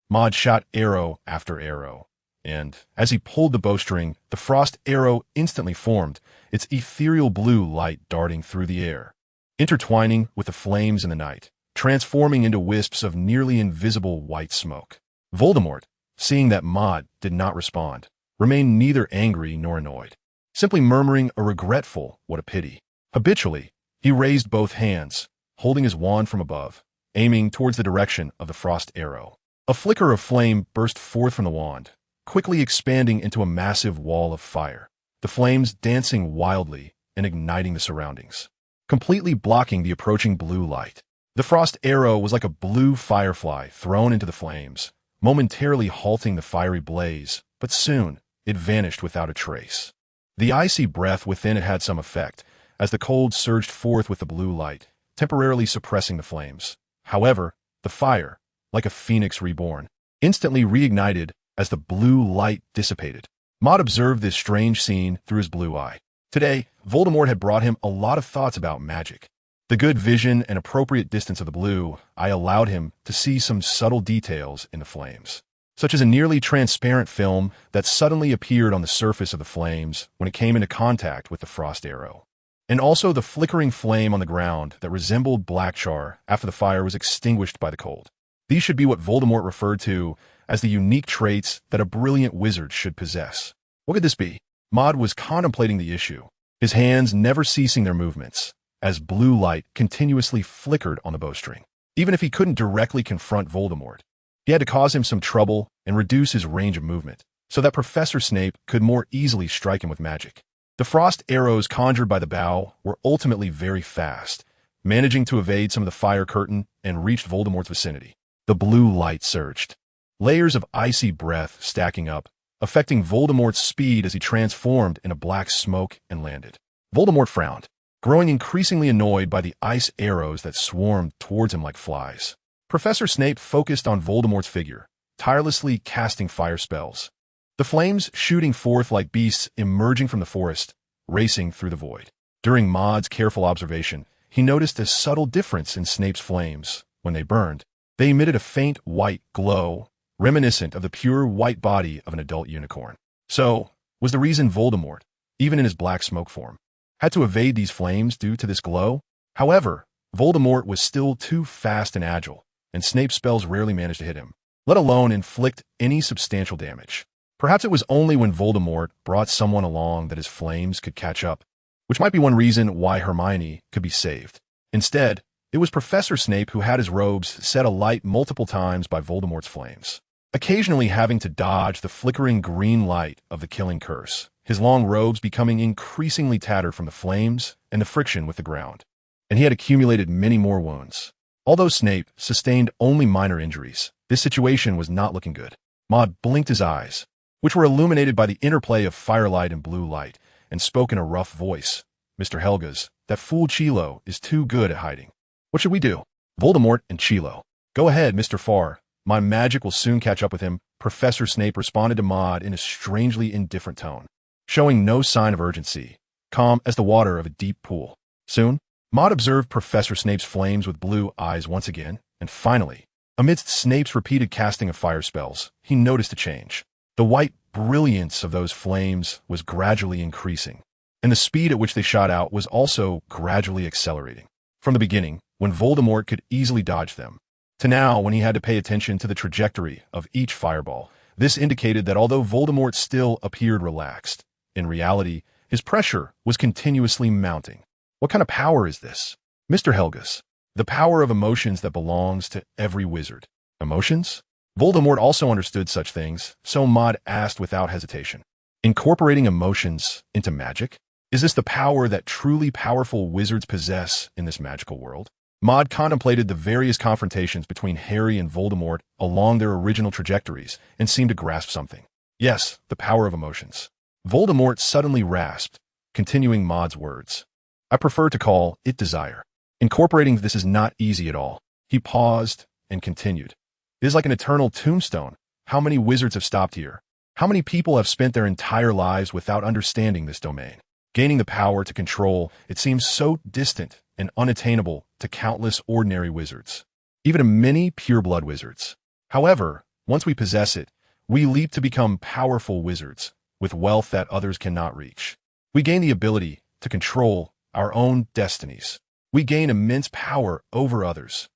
Maud shot arrow after arrow, and as he pulled the bowstring, the frost arrow instantly formed, its ethereal blue light darting through the air, intertwining with the flames in the night. transforming into wisps of nearly invisible white smoke. Voldemort, seeing that Maud did not respond, remained neither angry nor annoyed, simply murmuring a regretful, "What a pity." Habitually, he raised both hands, holding his wand from above, aiming towards the direction of the frost arrow. A flicker of flame burst forth from the wand, quickly expanding into a massive wall of fire, the flames dancing wildly and igniting the surroundings, completely blocking the approaching blue light. The frost arrow was like a blue firefly thrown into the flames, momentarily halting the fiery blaze, but soon it vanished without a trace. The icy breath within it had some effect, as the cold surged forth with the blue light, temporarily suppressing the flames. However, the fire, like a phoenix reborn, instantly reignited as the blue light dissipated. Maud observed this strange scene through his blue eye. Today, Voldemort had brought him a lot of thoughts about magic. The good vision and appropriate distance of the blue eye allowed him to see some subtle details in the flames, such as a nearly transparent film that suddenly appeared on the surface of the flames when it came into contact with the frost arrow, and also the flickering flame on the ground that resembled black char after the fire was extinguished by the cold. These should be what Voldemort referred to as the unique traits that a brilliant wizard should possess. What could this be? Maud was contemplating the issue, his hands never ceasing their movements, as blue light continuously flickered on the bowstring. Even if he couldn't directly confront Voldemort, he had to cause him some trouble and reduce his range of movement, so that Professor Snape could more easily strike him with magic. The frost arrows conjured by the bow were ultimately very fast, managing to evade some of the fire curtain and reached Voldemort's vicinity. The blue light surged, layers of icy breath stacking up, affecting Voldemort's speed as he transformed into black smoke and landed. Voldemort frowned, growing increasingly annoyed by the ice arrows that swarmed towards him like flies. Professor Snape focused on Voldemort's figure, tirelessly casting fire spells, the flames shooting forth like beasts emerging from the forest, racing through the void. During Maud's careful observation, he noticed a subtle difference in Snape's flames. When they burned, they emitted a faint white glow, reminiscent of the pure white body of an adult unicorn. So, was the reason Voldemort, even in his black smoke form, had to evade these flames due to this glow? However, Voldemort was still too fast and agile, and Snape's spells rarely managed to hit him, let alone inflict any substantial damage. Perhaps it was only when Voldemort brought someone along that his flames could catch up, which might be one reason why Hermione could be saved. Instead, it was Professor Snape who had his robes set alight multiple times by Voldemort's flames, occasionally having to dodge the flickering green light of the killing curse, his long robes becoming increasingly tattered from the flames and the friction with the ground. And he had accumulated many more wounds. Although Snape sustained only minor injuries, this situation was not looking good. Maud blinked his eyes, which were illuminated by the interplay of firelight and blue light, and spoke in a rough voice. "Mr. Helgas, that fool Chilo is too good at hiding. What should we do?" "Voldemort and Chilo. Go ahead, Mr. Farr. My magic will soon catch up with him," Professor Snape responded to Maud in a strangely indifferent tone, showing no sign of urgency, calm as the water of a deep pool. Soon, Maud observed Professor Snape's flames with blue eyes once again, and finally, amidst Snape's repeated casting of fire spells, he noticed a change. The white brilliance of those flames was gradually increasing, and the speed at which they shot out was also gradually accelerating. From the beginning, when Voldemort could easily dodge them, to now when he had to pay attention to the trajectory of each fireball, this indicated that although Voldemort still appeared relaxed, in reality, his pressure was continuously mounting. What kind of power is this? Mr. Helgas, the power of emotions that belongs to every wizard. Emotions? Voldemort also understood such things, so Maud asked without hesitation. Incorporating emotions into magic? Is this the power that truly powerful wizards possess in this magical world? Maud contemplated the various confrontations between Harry and Voldemort along their original trajectories and seemed to grasp something. Yes, the power of emotions. Voldemort suddenly rasped, continuing Maud's words. "I prefer to call it desire. Incorporating this is not easy at all." He paused and continued. "It is like an eternal tombstone. How many wizards have stopped here? How many people have spent their entire lives without understanding this domain? Gaining the power to control, it seems so distant and unattainable to countless ordinary wizards, even to many pure-blood wizards. However, once we possess it, we leap to become powerful wizards with wealth that others cannot reach. We gain the ability to control our own destinies. We gain immense power over others.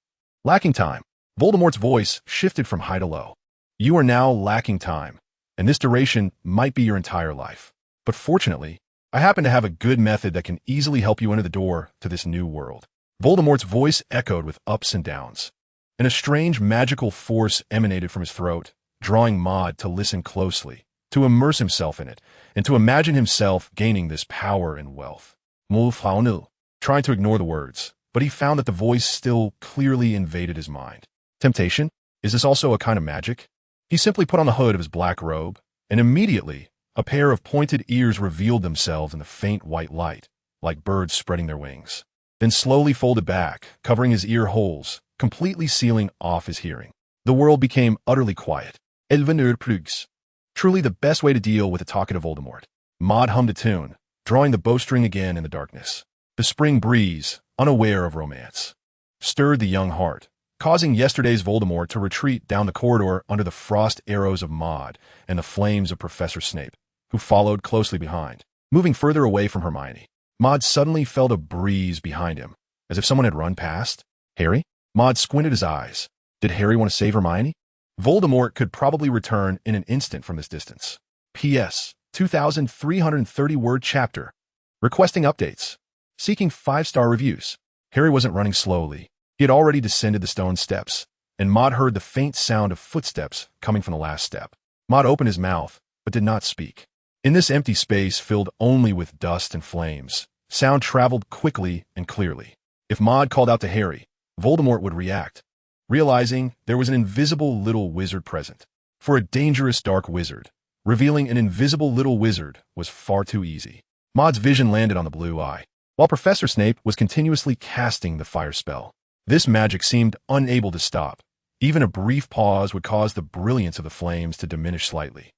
Lacking time. Voldemort's voice shifted from high to low. You are now lacking time, and this duration might be your entire life. But fortunately, I happen to have a good method that can easily help you enter the door to this new world. Voldemort's voice echoed with ups and downs, and a strange magical force emanated from his throat, drawing Maud to listen closely, to immerse himself in it, and to imagine himself gaining this power and wealth. Woefully, trying to ignore the words, but he found that the voice still clearly invaded his mind. Temptation? Is this also a kind of magic? He simply put on the hood of his black robe, and immediately a pair of pointed ears revealed themselves in the faint white light, like birds spreading their wings, then slowly folded back, covering his ear holes, completely sealing off his hearing. The world became utterly quiet. Elven plugs. Truly the best way to deal with a talkative Voldemort. Maud hummed a tune, drawing the bowstring again in the darkness. The spring breeze, unaware of romance, stirred the young heart, causing yesterday's Voldemort to retreat down the corridor under the frost arrows of Maud and the flames of Professor Snape, who followed closely behind. Moving further away from Hermione, Maud suddenly felt a breeze behind him, as if someone had run past. Harry? Maud squinted his eyes. Did Harry want to save Hermione? Voldemort could probably return in an instant from this distance. P.S. 2,330-word chapter. Requesting updates. Seeking 5-star reviews. Harry wasn't running slowly. He had already descended the stone steps, and Maud heard the faint sound of footsteps coming from the last step. Maud opened his mouth, but did not speak. In this empty space filled only with dust and flames, sound traveled quickly and clearly. If Maud called out to Harry, Voldemort would react, realizing there was an invisible little wizard present. For a dangerous dark wizard, revealing an invisible little wizard was far too easy. Maud's vision landed on the blue eye, while Professor Snape was continuously casting the fire spell. This magic seemed unable to stop. Even a brief pause would cause the brilliance of the flames to diminish slightly.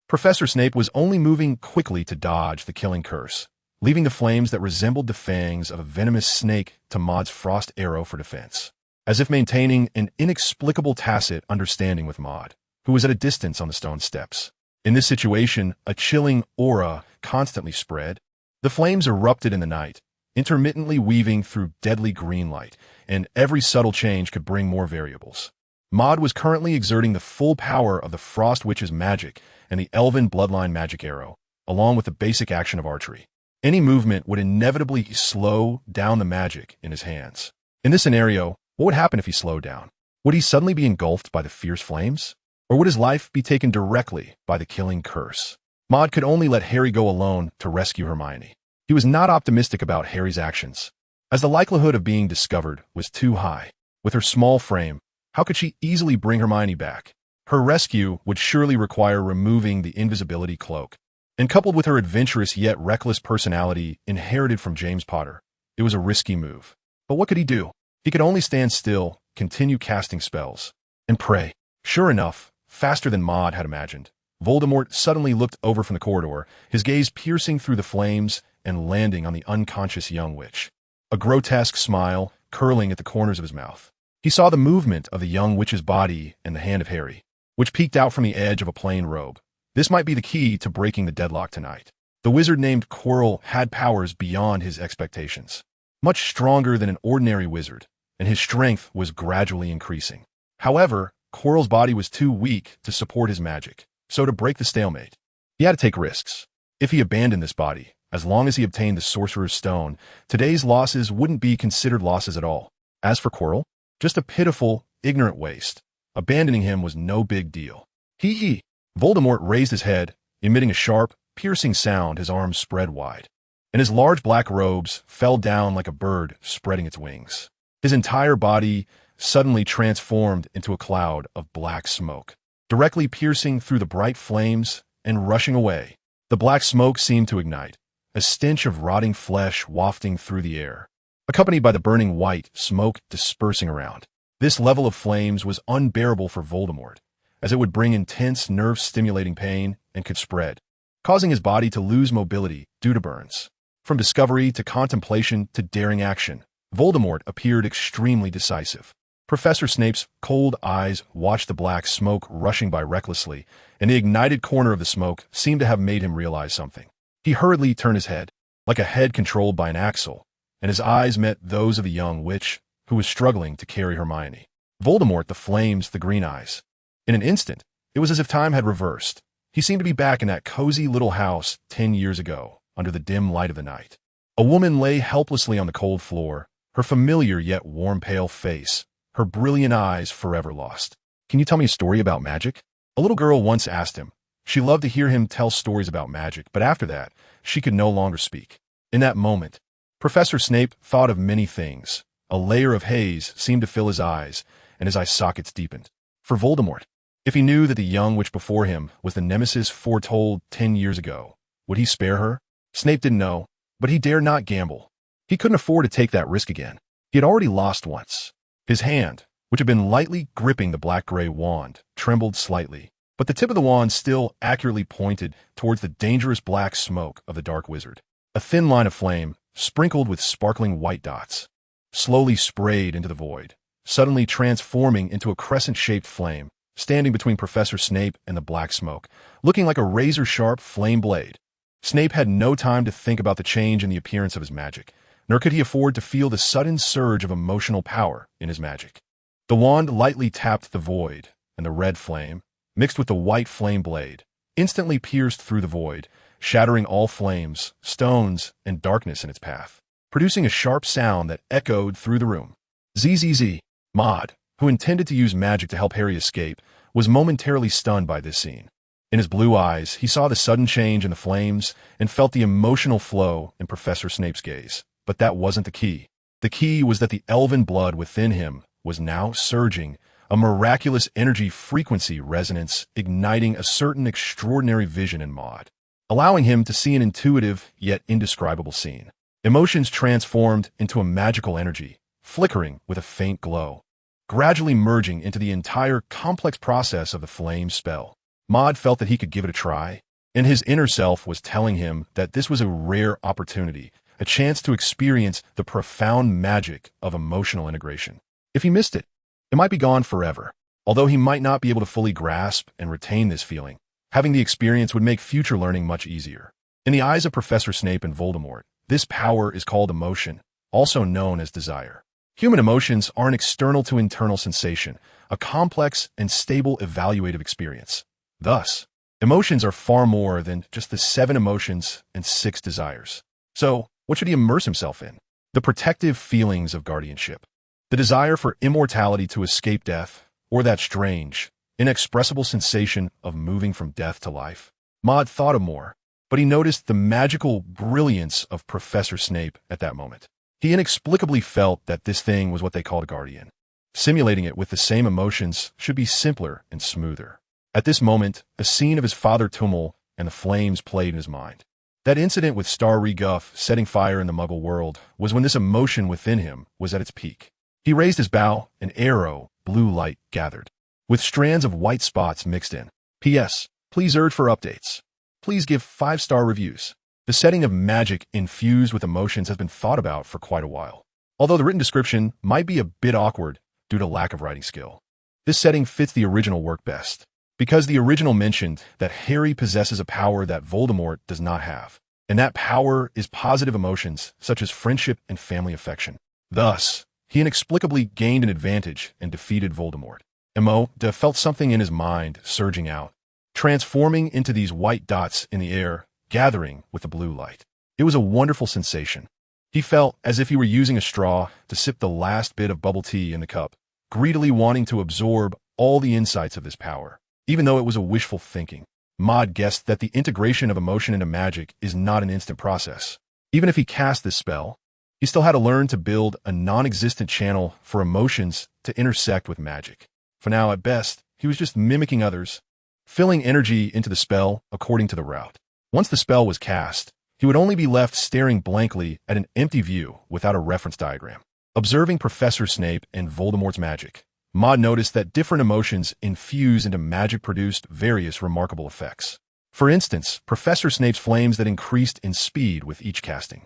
Professor Snape was only moving quickly to dodge the killing curse, leaving the flames that resembled the fangs of a venomous snake to Maud's frost arrow for defense, as if maintaining an inexplicable tacit understanding with Maud, who was at a distance on the stone steps. In this situation, a chilling aura constantly spread. The flames erupted in the night, intermittently weaving through deadly green light, and every subtle change could bring more variables. Maud was currently exerting the full power of the Frost Witch's magic and the Elven bloodline magic arrow, along with the basic action of archery. Any movement would inevitably slow down the magic in his hands. In this scenario, what would happen if he slowed down? Would he suddenly be engulfed by the fierce flames? Or would his life be taken directly by the killing curse? Maud could only let Harry go alone to rescue Hermione. He was not optimistic about Harry's actions, as the likelihood of being discovered was too high. With her small frame, how could she easily bring Hermione back? Her rescue would surely require removing the invisibility cloak. And coupled with her adventurous yet reckless personality inherited from James Potter, it was a risky move. But what could he do? He could only stand still, continue casting spells, and pray. Sure enough, faster than Maud had imagined, Voldemort suddenly looked over from the corridor, his gaze piercing through the flames and landing on the unconscious young witch, a grotesque smile curling at the corners of his mouth. He saw the movement of the young witch's body and the hand of Harry, which peeked out from the edge of a plain robe. This might be the key to breaking the deadlock tonight. The wizard named Quirrell had powers beyond his expectations, much stronger than an ordinary wizard, and his strength was gradually increasing. However, Quirrell's body was too weak to support his magic, so to break the stalemate, he had to take risks. If he abandoned this body, as long as he obtained the Sorcerer's Stone, today's losses wouldn't be considered losses at all. As for Quirrell, just a pitiful, ignorant waste. Abandoning him was no big deal. Hee. Voldemort raised his head, emitting a sharp, piercing sound. His arms spread wide, and his large black robes fell down like a bird spreading its wings. His entire body suddenly transformed into a cloud of black smoke, directly piercing through the bright flames and rushing away. The black smoke seemed to ignite, a stench of rotting flesh wafting through the air, accompanied by the burning white smoke dispersing around. This level of flames was unbearable for Voldemort, as it would bring intense nerve-stimulating pain and could spread, causing his body to lose mobility due to burns. From discovery to contemplation to daring action, Voldemort appeared extremely decisive. Professor Snape's cold eyes watched the black smoke rushing by recklessly, and the ignited corner of the smoke seemed to have made him realize something. He hurriedly turned his head, like a head controlled by an axle, and his eyes met those of the young witch, who was struggling to carry Hermione. Voldemort, the flames, the green eyes. In an instant, it was as if time had reversed. He seemed to be back in that cozy little house 10 years ago, under the dim light of the night. A woman lay helplessly on the cold floor, her familiar yet warm pale face, her brilliant eyes forever lost. "Can you tell me a story about magic?" A little girl once asked him. She loved to hear him tell stories about magic, but after that, she could no longer speak. In that moment, Professor Snape thought of many things. A layer of haze seemed to fill his eyes, and his eye sockets deepened. For Voldemort, if he knew that the young witch before him was the nemesis foretold 10 years ago, would he spare her? Snape didn't know, but he dared not gamble. He couldn't afford to take that risk again. He had already lost once. His hand, which had been lightly gripping the black-gray wand, trembled slightly, but the tip of the wand still accurately pointed towards the dangerous black smoke of the dark wizard. A thin line of flame, sprinkled with sparkling white dots, slowly sprayed into the void, suddenly transforming into a crescent-shaped flame, standing between Professor Snape and the black smoke, looking like a razor-sharp flame blade. Snape had no time to think about the change in the appearance of his magic, nor could he afford to feel the sudden surge of emotional power in his magic. The wand lightly tapped the void, and the red flame, mixed with the white flame blade, instantly pierced through the void, shattering all flames, stones, and darkness in its path, producing a sharp sound that echoed through the room. ZZZ. Maud, who intended to use magic to help Harry escape, was momentarily stunned by this scene. In his blue eyes, he saw the sudden change in the flames and felt the emotional flow in Professor Snape's gaze. But that wasn't the key. The key was that the elven blood within him was now surging, a miraculous energy frequency resonance igniting a certain extraordinary vision in Maud, allowing him to see an intuitive yet indescribable scene. Emotions transformed into a magical energy, flickering with a faint glow, gradually merging into the entire complex process of the flame spell. Maud felt that he could give it a try, and his inner self was telling him that this was a rare opportunity, a chance to experience the profound magic of emotional integration. If he missed it, it might be gone forever. Although he might not be able to fully grasp and retain this feeling, having the experience would make future learning much easier. In the eyes of Professor Snape and Voldemort, this power is called emotion, also known as desire. Human emotions are an external to internal sensation, a complex and stable evaluative experience. Thus, emotions are far more than just the 7 emotions and 6 desires. So, what should he immerse himself in? The protective feelings of guardianship, the desire for immortality to escape death, or that strange, inexpressible sensation of moving from death to life. Maud thought of more, but he noticed the magical brilliance of Professor Snape at that moment. He inexplicably felt that this thing was what they called a guardian. Simulating it with the same emotions should be simpler and smoother. At this moment, a scene of his father Tummel and the flames played in his mind. That incident with Star Reguff setting fire in the Muggle world was when this emotion within him was at its peak. He raised his bow, an arrow, blue light gathered, with strands of white spots mixed in. P.S. Please urge for updates. Please give 5-star reviews. The setting of magic infused with emotions has been thought about for quite a while, although the written description might be a bit awkward due to lack of writing skill. This setting fits the original work best, because the original mentioned that Harry possesses a power that Voldemort does not have, and that power is positive emotions such as friendship and family affection. Thus, he inexplicably gained an advantage and defeated Voldemort. Emo felt something in his mind surging out, transforming into these white dots in the air, gathering with the blue light. It was a wonderful sensation. He felt as if he were using a straw to sip the last bit of bubble tea in the cup, greedily wanting to absorb all the insights of this power. Even though it was a wishful thinking, Maud guessed that the integration of emotion into magic is not an instant process. Even if he cast this spell, he still had to learn to build a non-existent channel for emotions to intersect with magic. For now, at best, he was just mimicking others, filling energy into the spell according to the route. Once the spell was cast, he would only be left staring blankly at an empty view without a reference diagram. Observing Professor Snape and Voldemort's magic, Maud noticed that different emotions infused into magic produced various remarkable effects. For instance, Professor Snape's flames that increased in speed with each casting,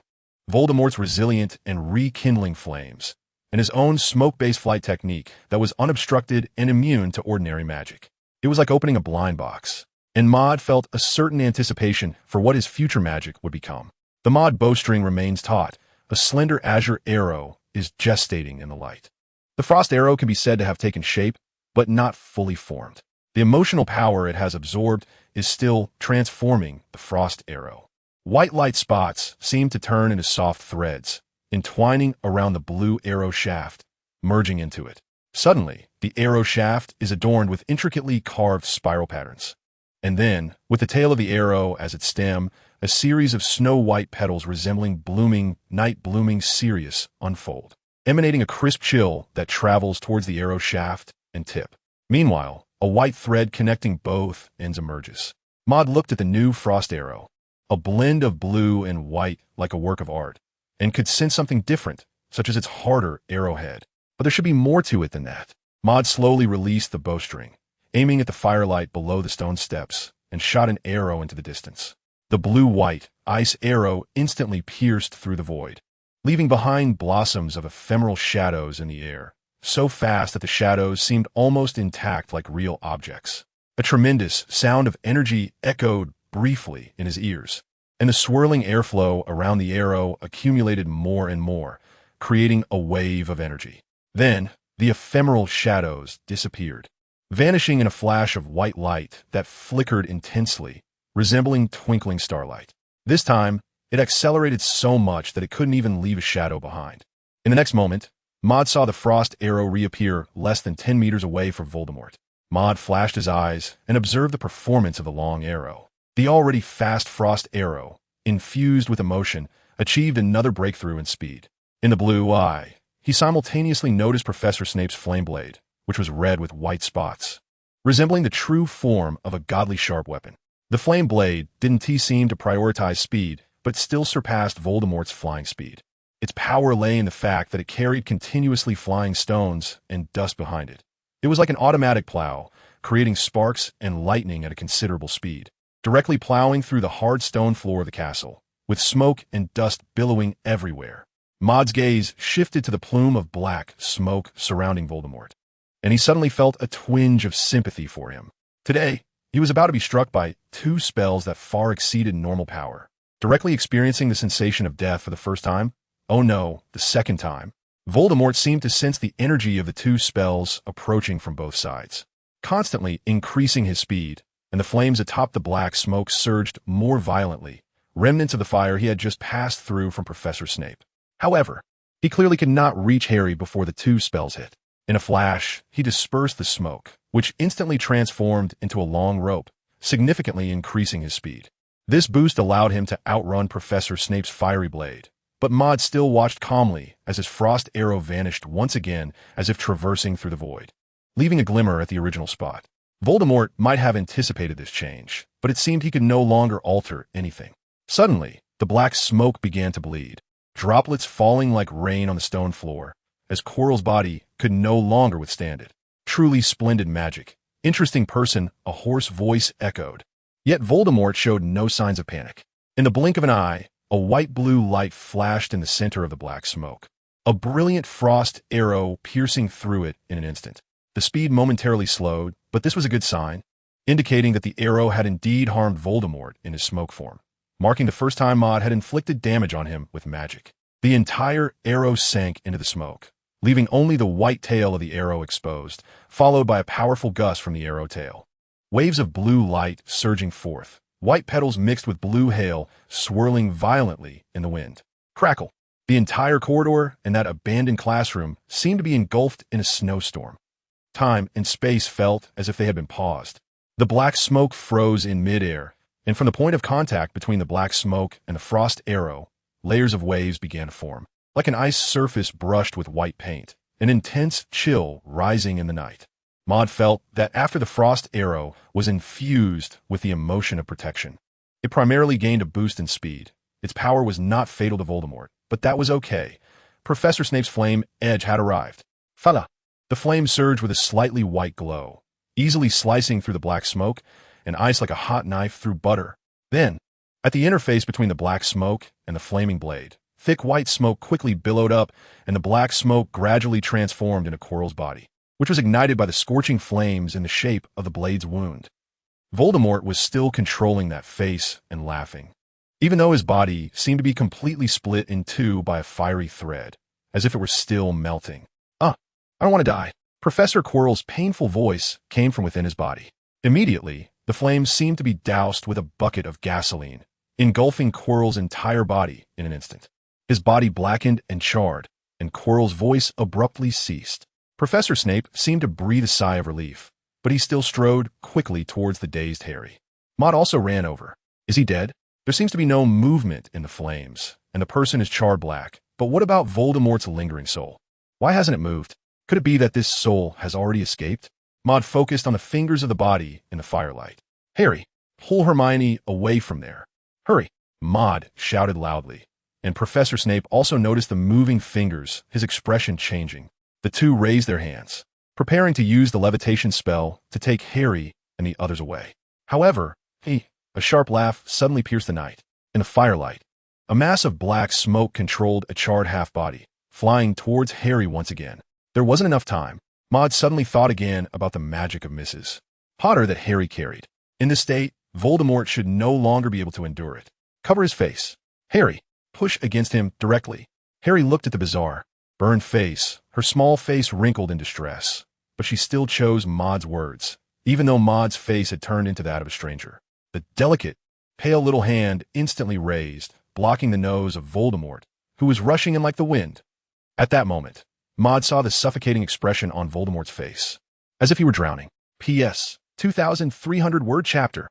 Voldemort's resilient and rekindling flames, and his own smoke-based flight technique that was unobstructed and immune to ordinary magic. It was like opening a blind box, and Maud felt a certain anticipation for what his future magic would become. The Maud bowstring remains taut. A slender azure arrow is gestating in the light. The frost arrow can be said to have taken shape, but not fully formed. The emotional power it has absorbed is still transforming the frost arrow. White light spots seem to turn into soft threads, entwining around the blue arrow shaft, merging into it. Suddenly, the arrow shaft is adorned with intricately carved spiral patterns. And then, with the tail of the arrow as its stem, a series of snow-white petals resembling night-blooming cereus unfold, emanating a crisp chill that travels towards the arrow shaft and tip. Meanwhile, a white thread connecting both ends emerges. Maud looked at the new frost arrow, a blend of blue and white like a work of art, and could sense something different, such as its harder arrowhead. But there should be more to it than that. Maud slowly released the bowstring, aiming at the firelight below the stone steps, and shot an arrow into the distance. The blue-white ice arrow instantly pierced through the void, leaving behind blossoms of ephemeral shadows in the air, so fast that the shadows seemed almost intact like real objects. A tremendous sound of energy echoed briefly in his ears, and the swirling airflow around the arrow accumulated more and more, creating a wave of energy. Then, the ephemeral shadows disappeared, vanishing in a flash of white light that flickered intensely, resembling twinkling starlight. This time, it accelerated so much that it couldn't even leave a shadow behind. In the next moment, Maud saw the frost arrow reappear less than 10 meters away from Voldemort. Maud flashed his eyes and observed the performance of the long arrow. The already fast frost arrow, infused with emotion, achieved another breakthrough in speed. In the blue eye, he simultaneously noticed Professor Snape's flame blade, which was red with white spots, resembling the true form of a godly sharp weapon. The flame blade didn't seem to prioritize speed, but still surpassed Voldemort's flying speed. Its power lay in the fact that it carried continuously flying stones and dust behind it. It was like an automatic plow, creating sparks and lightning at a considerable speed, directly plowing through the hard stone floor of the castle, with smoke and dust billowing everywhere. Maud's gaze shifted to the plume of black smoke surrounding Voldemort, and he suddenly felt a twinge of sympathy for him. Today, he was about to be struck by 2 spells that far exceeded normal power. Directly experiencing the sensation of death for the first time, oh no, the second time, Voldemort seemed to sense the energy of the 2 spells approaching from both sides, constantly increasing his speed, and the flames atop the black smoke surged more violently, remnants of the fire he had just passed through from Professor Snape. However, he clearly could not reach Harry before the 2 spells hit. In a flash, he dispersed the smoke, which instantly transformed into a long rope, significantly increasing his speed. This boost allowed him to outrun Professor Snape's fiery blade, but Maud still watched calmly as his frost arrow vanished once again as if traversing through the void, leaving a glimmer at the original spot. Voldemort might have anticipated this change, but it seemed he could no longer alter anything. Suddenly, the black smoke began to bleed, droplets falling like rain on the stone floor, as Quirrell's body could no longer withstand it. Truly splendid magic. Interesting person, a hoarse voice echoed. Yet Voldemort showed no signs of panic. In the blink of an eye, a white-blue light flashed in the center of the black smoke, a brilliant frost arrow piercing through it in an instant. The speed momentarily slowed, but this was a good sign, indicating that the arrow had indeed harmed Voldemort in his smoke form, marking the first time Maud had inflicted damage on him with magic. The entire arrow sank into the smoke, leaving only the white tail of the arrow exposed, followed by a powerful gust from the arrow tail. Waves of blue light surging forth, white petals mixed with blue hail swirling violently in the wind. Crackle! The entire corridor and that abandoned classroom seemed to be engulfed in a snowstorm. Time and space felt as if they had been paused. The black smoke froze in midair, and from the point of contact between the black smoke and the frost arrow, layers of waves began to form, like an ice surface brushed with white paint, an intense chill rising in the night. Maud felt that after the frost arrow was infused with the emotion of protection, it primarily gained a boost in speed. Its power was not fatal to Voldemort, but that was okay. Professor Snape's flame edge had arrived. Fala! The flame surged with a slightly white glow, easily slicing through the black smoke, and ice like a hot knife through butter. Then, at the interface between the black smoke and the flaming blade, thick white smoke quickly billowed up, and the black smoke gradually transformed into Quirrell's body, which was ignited by the scorching flames in the shape of the blade's wound. Voldemort was still controlling that face and laughing, even though his body seemed to be completely split in 2 by a fiery thread, as if it were still melting. I don't want to die. Professor Quirrell's painful voice came from within his body. Immediately, the flames seemed to be doused with a bucket of gasoline, engulfing Quirrell's entire body in an instant. His body blackened and charred, and Quirrell's voice abruptly ceased. Professor Snape seemed to breathe a sigh of relief, but he still strode quickly towards the dazed Harry. Maud also ran over. Is he dead? There seems to be no movement in the flames, and the person is charred black. But what about Voldemort's lingering soul? Why hasn't it moved? Could it be that this soul has already escaped? Maud focused on the fingers of the body in the firelight. Harry, pull Hermione away from there. Hurry! Maud shouted loudly, and Professor Snape also noticed the moving fingers, his expression changing. The two raised their hands, preparing to use the levitation spell to take Harry and the others away. However, a sharp laugh suddenly pierced the night. In the firelight, a mass of black smoke controlled a charred half-body, flying towards Harry once again. There wasn't enough time. Maud suddenly thought again about the magic of Mrs. Potter that Harry carried. In this state, Voldemort should no longer be able to endure it. Cover his face. Harry, push against him directly. Harry looked at the bizarre, burned face, her small face wrinkled in distress. But she still chose Maud's words, even though Maud's face had turned into that of a stranger. The delicate, pale little hand instantly raised, blocking the nose of Voldemort, who was rushing in like the wind. At that moment, Maud saw the suffocating expression on Voldemort's face, as if he were drowning. P.S. 2,300-word chapter.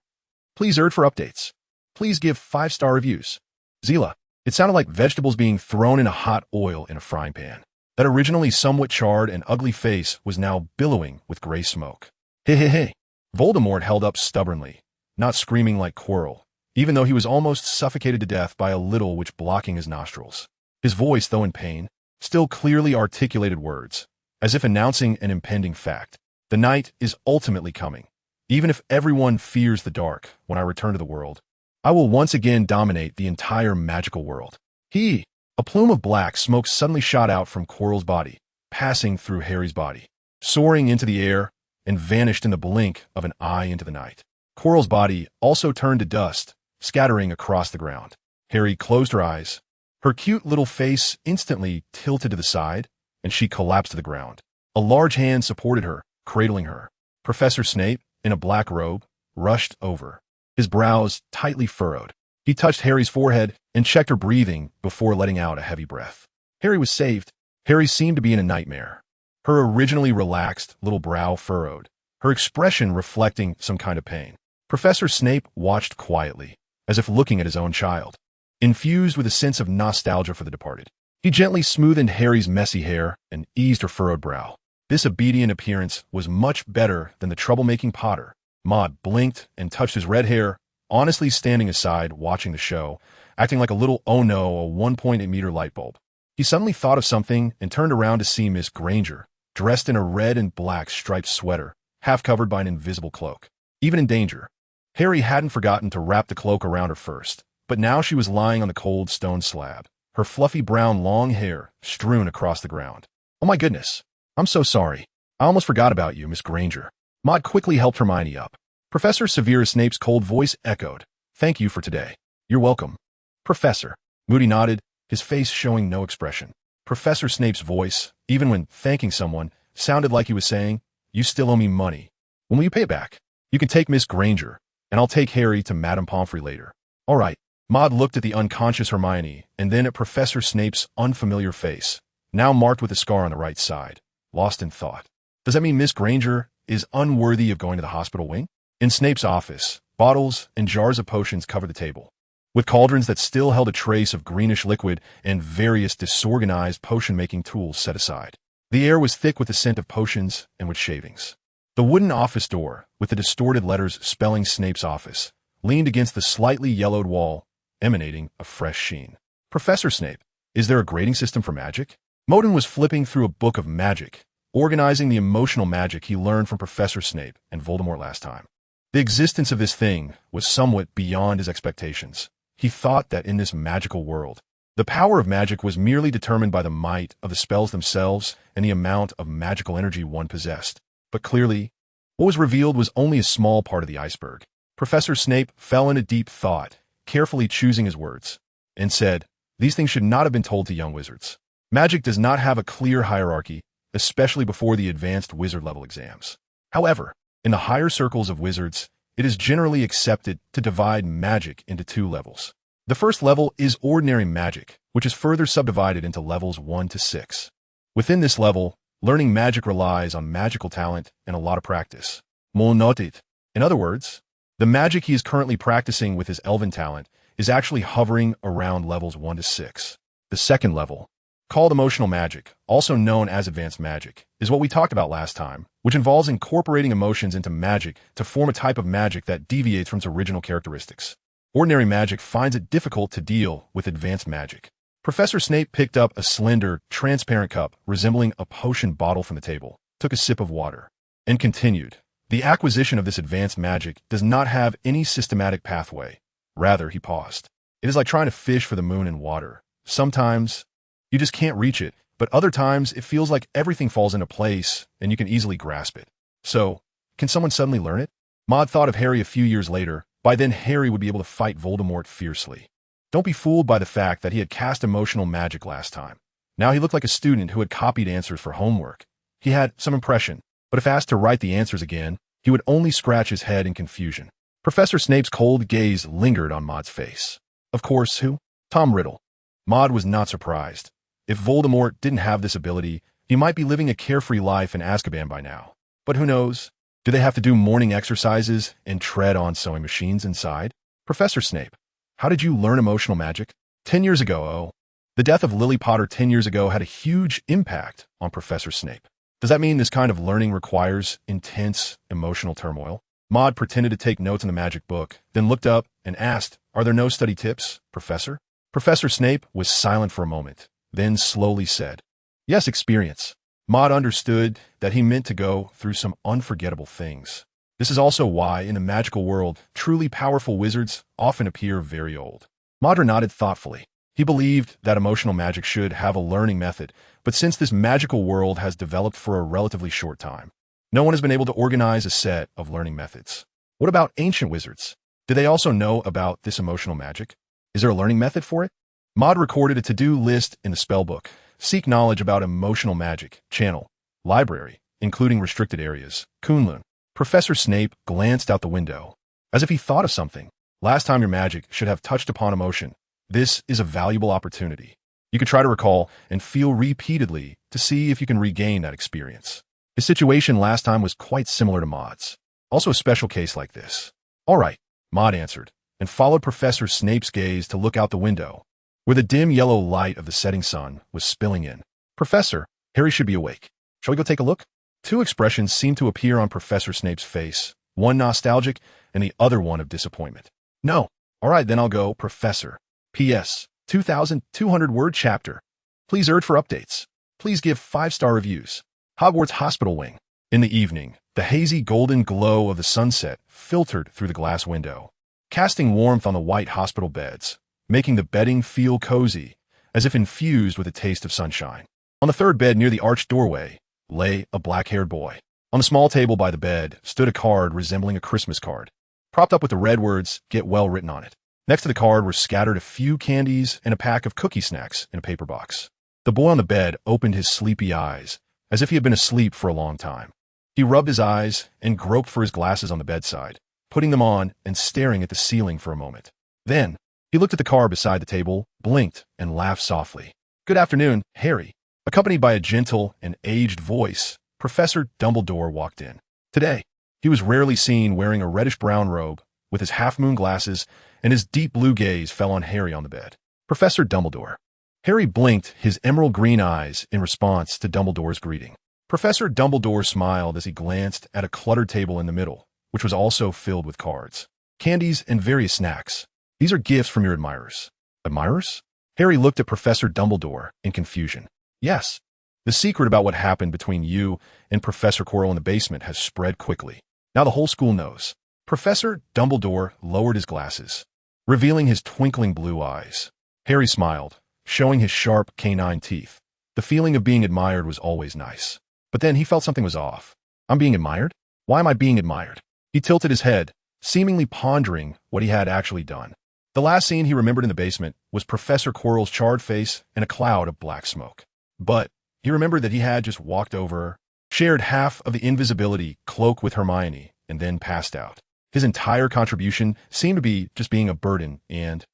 Please urge for updates. Please give 5-star reviews. Zila. It sounded like vegetables being thrown in a hot oil in a frying pan. That originally somewhat charred and ugly face was now billowing with gray smoke. Hey. Voldemort held up stubbornly, not screaming like Quirrell, even though he was almost suffocated to death by a little which blocking his nostrils. His voice, though in pain, still clearly articulated words, as if announcing an impending fact. The night is ultimately coming. Even if everyone fears the dark when I return to the world, I will once again dominate the entire magical world. A plume of black smoke suddenly shot out from Quirrell's body, passing through Harry's body, soaring into the air, and vanished in the blink of an eye into the night. Quirrell's body also turned to dust, scattering across the ground. Harry closed her eyes. Her cute little face instantly tilted to the side, and she collapsed to the ground. A large hand supported her, cradling her. Professor Snape, in a black robe, rushed over, his brows tightly furrowed. He touched Harry's forehead and checked her breathing before letting out a heavy breath. Harry was saved. Harry seemed to be in a nightmare. Her originally relaxed little brow furrowed, her expression reflecting some kind of pain. Professor Snape watched quietly, as if looking at his own child, infused with a sense of nostalgia for the departed. He gently smoothed Harry's messy hair and eased her furrowed brow. This obedient appearance was much better than the troublemaking Potter. Maud blinked and touched his red hair, honestly standing aside watching the show, acting like a little oh no, a 1.8-meter light bulb. He suddenly thought of something and turned around to see Miss Granger, dressed in a red and black striped sweater, half covered by an invisible cloak. Even in danger, Harry hadn't forgotten to wrap the cloak around her first, but now she was lying on the cold stone slab, her fluffy brown long hair strewn across the ground. Oh my goodness. I'm so sorry. I almost forgot about you, Miss Granger. Maud quickly helped Hermione up. Professor Severus Snape's cold voice echoed. Thank you for today. You're welcome. Professor. Moody nodded, his face showing no expression. Professor Snape's voice, even when thanking someone, sounded like he was saying, you still owe me money. When will you pay it back? You can take Miss Granger, and I'll take Harry to Madame Pomfrey later. All right. Maud looked at the unconscious Hermione and then at Professor Snape's unfamiliar face, now marked with a scar on the right side, lost in thought. Does that mean Miss Granger is unworthy of going to the hospital wing? In Snape's office, bottles and jars of potions covered the table, with cauldrons that still held a trace of greenish liquid and various disorganized potion-making tools set aside. The air was thick with the scent of potions and wood shavings. The wooden office door, with the distorted letters spelling Snape's office, leaned against the slightly yellowed wall, emanating a fresh sheen. Professor Snape, is there a grading system for magic? Moden was flipping through a book of magic, organizing the emotional magic he learned from Professor Snape and Voldemort last time. The existence of this thing was somewhat beyond his expectations. He thought that in this magical world, the power of magic was merely determined by the might of the spells themselves and the amount of magical energy one possessed. But clearly, what was revealed was only a small part of the iceberg. Professor Snape fell into deep thought, carefully choosing his words, and said, these things should not have been told to young wizards. Magic does not have a clear hierarchy, especially before the advanced wizard level exams. However, in the higher circles of wizards, it is generally accepted to divide magic into two levels. The first level is ordinary magic, which is further subdivided into levels 1 to 6. Within this level, learning magic relies on magical talent and a lot of practice. Molnotit. In other words, the magic he is currently practicing with his elven talent is actually hovering around levels 1 to 6. The second level, called emotional magic, also known as advanced magic, is what we talked about last time, which involves incorporating emotions into magic to form a type of magic that deviates from its original characteristics. Ordinary magic finds it difficult to deal with advanced magic. Professor Snape picked up a slender, transparent cup resembling a potion bottle from the table, took a sip of water, and continued. The acquisition of this advanced magic does not have any systematic pathway. Rather, he paused. It is like trying to fish for the moon in water. Sometimes you just can't reach it, but other times it feels like everything falls into place and you can easily grasp it. So, can someone suddenly learn it? Maud thought of Harry a few years later. By then, Harry would be able to fight Voldemort fiercely. Don't be fooled by the fact that he had cast emotional magic last time. Now he looked like a student who had copied answers for homework. He had some impression, but if asked to write the answers again, he would only scratch his head in confusion. Professor Snape's cold gaze lingered on Maud's face. Of course, who? Tom Riddle. Maud was not surprised. If Voldemort didn't have this ability, he might be living a carefree life in Azkaban by now. But who knows? Do they have to do morning exercises and tread on sewing machines inside? Professor Snape, how did you learn emotional magic? 10 years ago, oh. The death of Lily Potter 10 years ago had a huge impact on Professor Snape. Does that mean this kind of learning requires intense emotional turmoil? Maud pretended to take notes in the magic book, then looked up and asked, "Are there no study tips, Professor?" Professor Snape was silent for a moment, then slowly said, "Yes, experience." Maud understood that he meant to go through some unforgettable things. This is also why, in the magical world, truly powerful wizards often appear very old. Maud nodded thoughtfully. He believed that emotional magic should have a learning method, but since this magical world has developed for a relatively short time, no one has been able to organize a set of learning methods. What about ancient wizards? Do they also know about this emotional magic? Is there a learning method for it? Maud recorded a to-do list in the spellbook. Seek knowledge about emotional magic, channel, library, including restricted areas, Kunlun. Professor Snape glanced out the window, as if he thought of something. Last time your magic should have touched upon emotion. This is a valuable opportunity. You could try to recall and feel repeatedly to see if you can regain that experience. His situation last time was quite similar to Maud's. Also a special case like this. All right, Maud answered, and followed Professor Snape's gaze to look out the window, where the dim yellow light of the setting sun was spilling in. Professor, Harry should be awake. Shall we go take a look? Two expressions seemed to appear on Professor Snape's face, one nostalgic and the other one of disappointment. No. All right, then I'll go, Professor. P.S. 2,200-word chapter. Please urge for updates. Please give 5-star reviews. Hogwarts Hospital Wing. In the evening, the hazy golden glow of the sunset filtered through the glass window, casting warmth on the white hospital beds, making the bedding feel cozy, as if infused with a taste of sunshine. On the third bed near the arched doorway lay a black-haired boy. On the small table by the bed stood a card resembling a Christmas card, propped up with the red words, "Get well," written on it. Next to the card were scattered a few candies and a pack of cookie snacks in a paper box. The boy on the bed opened his sleepy eyes, as if he had been asleep for a long time. He rubbed his eyes and groped for his glasses on the bedside, putting them on and staring at the ceiling for a moment. Then, he looked at the card beside the table, blinked, and laughed softly. "Good afternoon, Harry." Accompanied by a gentle and aged voice, Professor Dumbledore walked in. Today, he was rarely seen wearing a reddish-brown robe, with his half-moon glasses, and his deep blue gaze fell on Harry on the bed. "Professor Dumbledore." Harry blinked his emerald green eyes in response to Dumbledore's greeting. Professor Dumbledore smiled as he glanced at a cluttered table in the middle, which was also filled with cards, candies, and various snacks. "These are gifts from your admirers." Admirers? Harry looked at Professor Dumbledore in confusion. "Yes. The secret about what happened between you and Professor Quirrell in the basement has spread quickly. Now the whole school knows." Professor Dumbledore lowered his glasses, revealing his twinkling blue eyes. Harry smiled, showing his sharp canine teeth. The feeling of being admired was always nice. But then he felt something was off. "I'm being admired? Why am I being admired?" He tilted his head, seemingly pondering what he had actually done. The last scene he remembered in the basement was Professor Quirrell's charred face and a cloud of black smoke. But He remembered that he had just walked over, shared half of the invisibility cloak with Hermione, and then passed out. His entire contribution seemed to be just being a burden and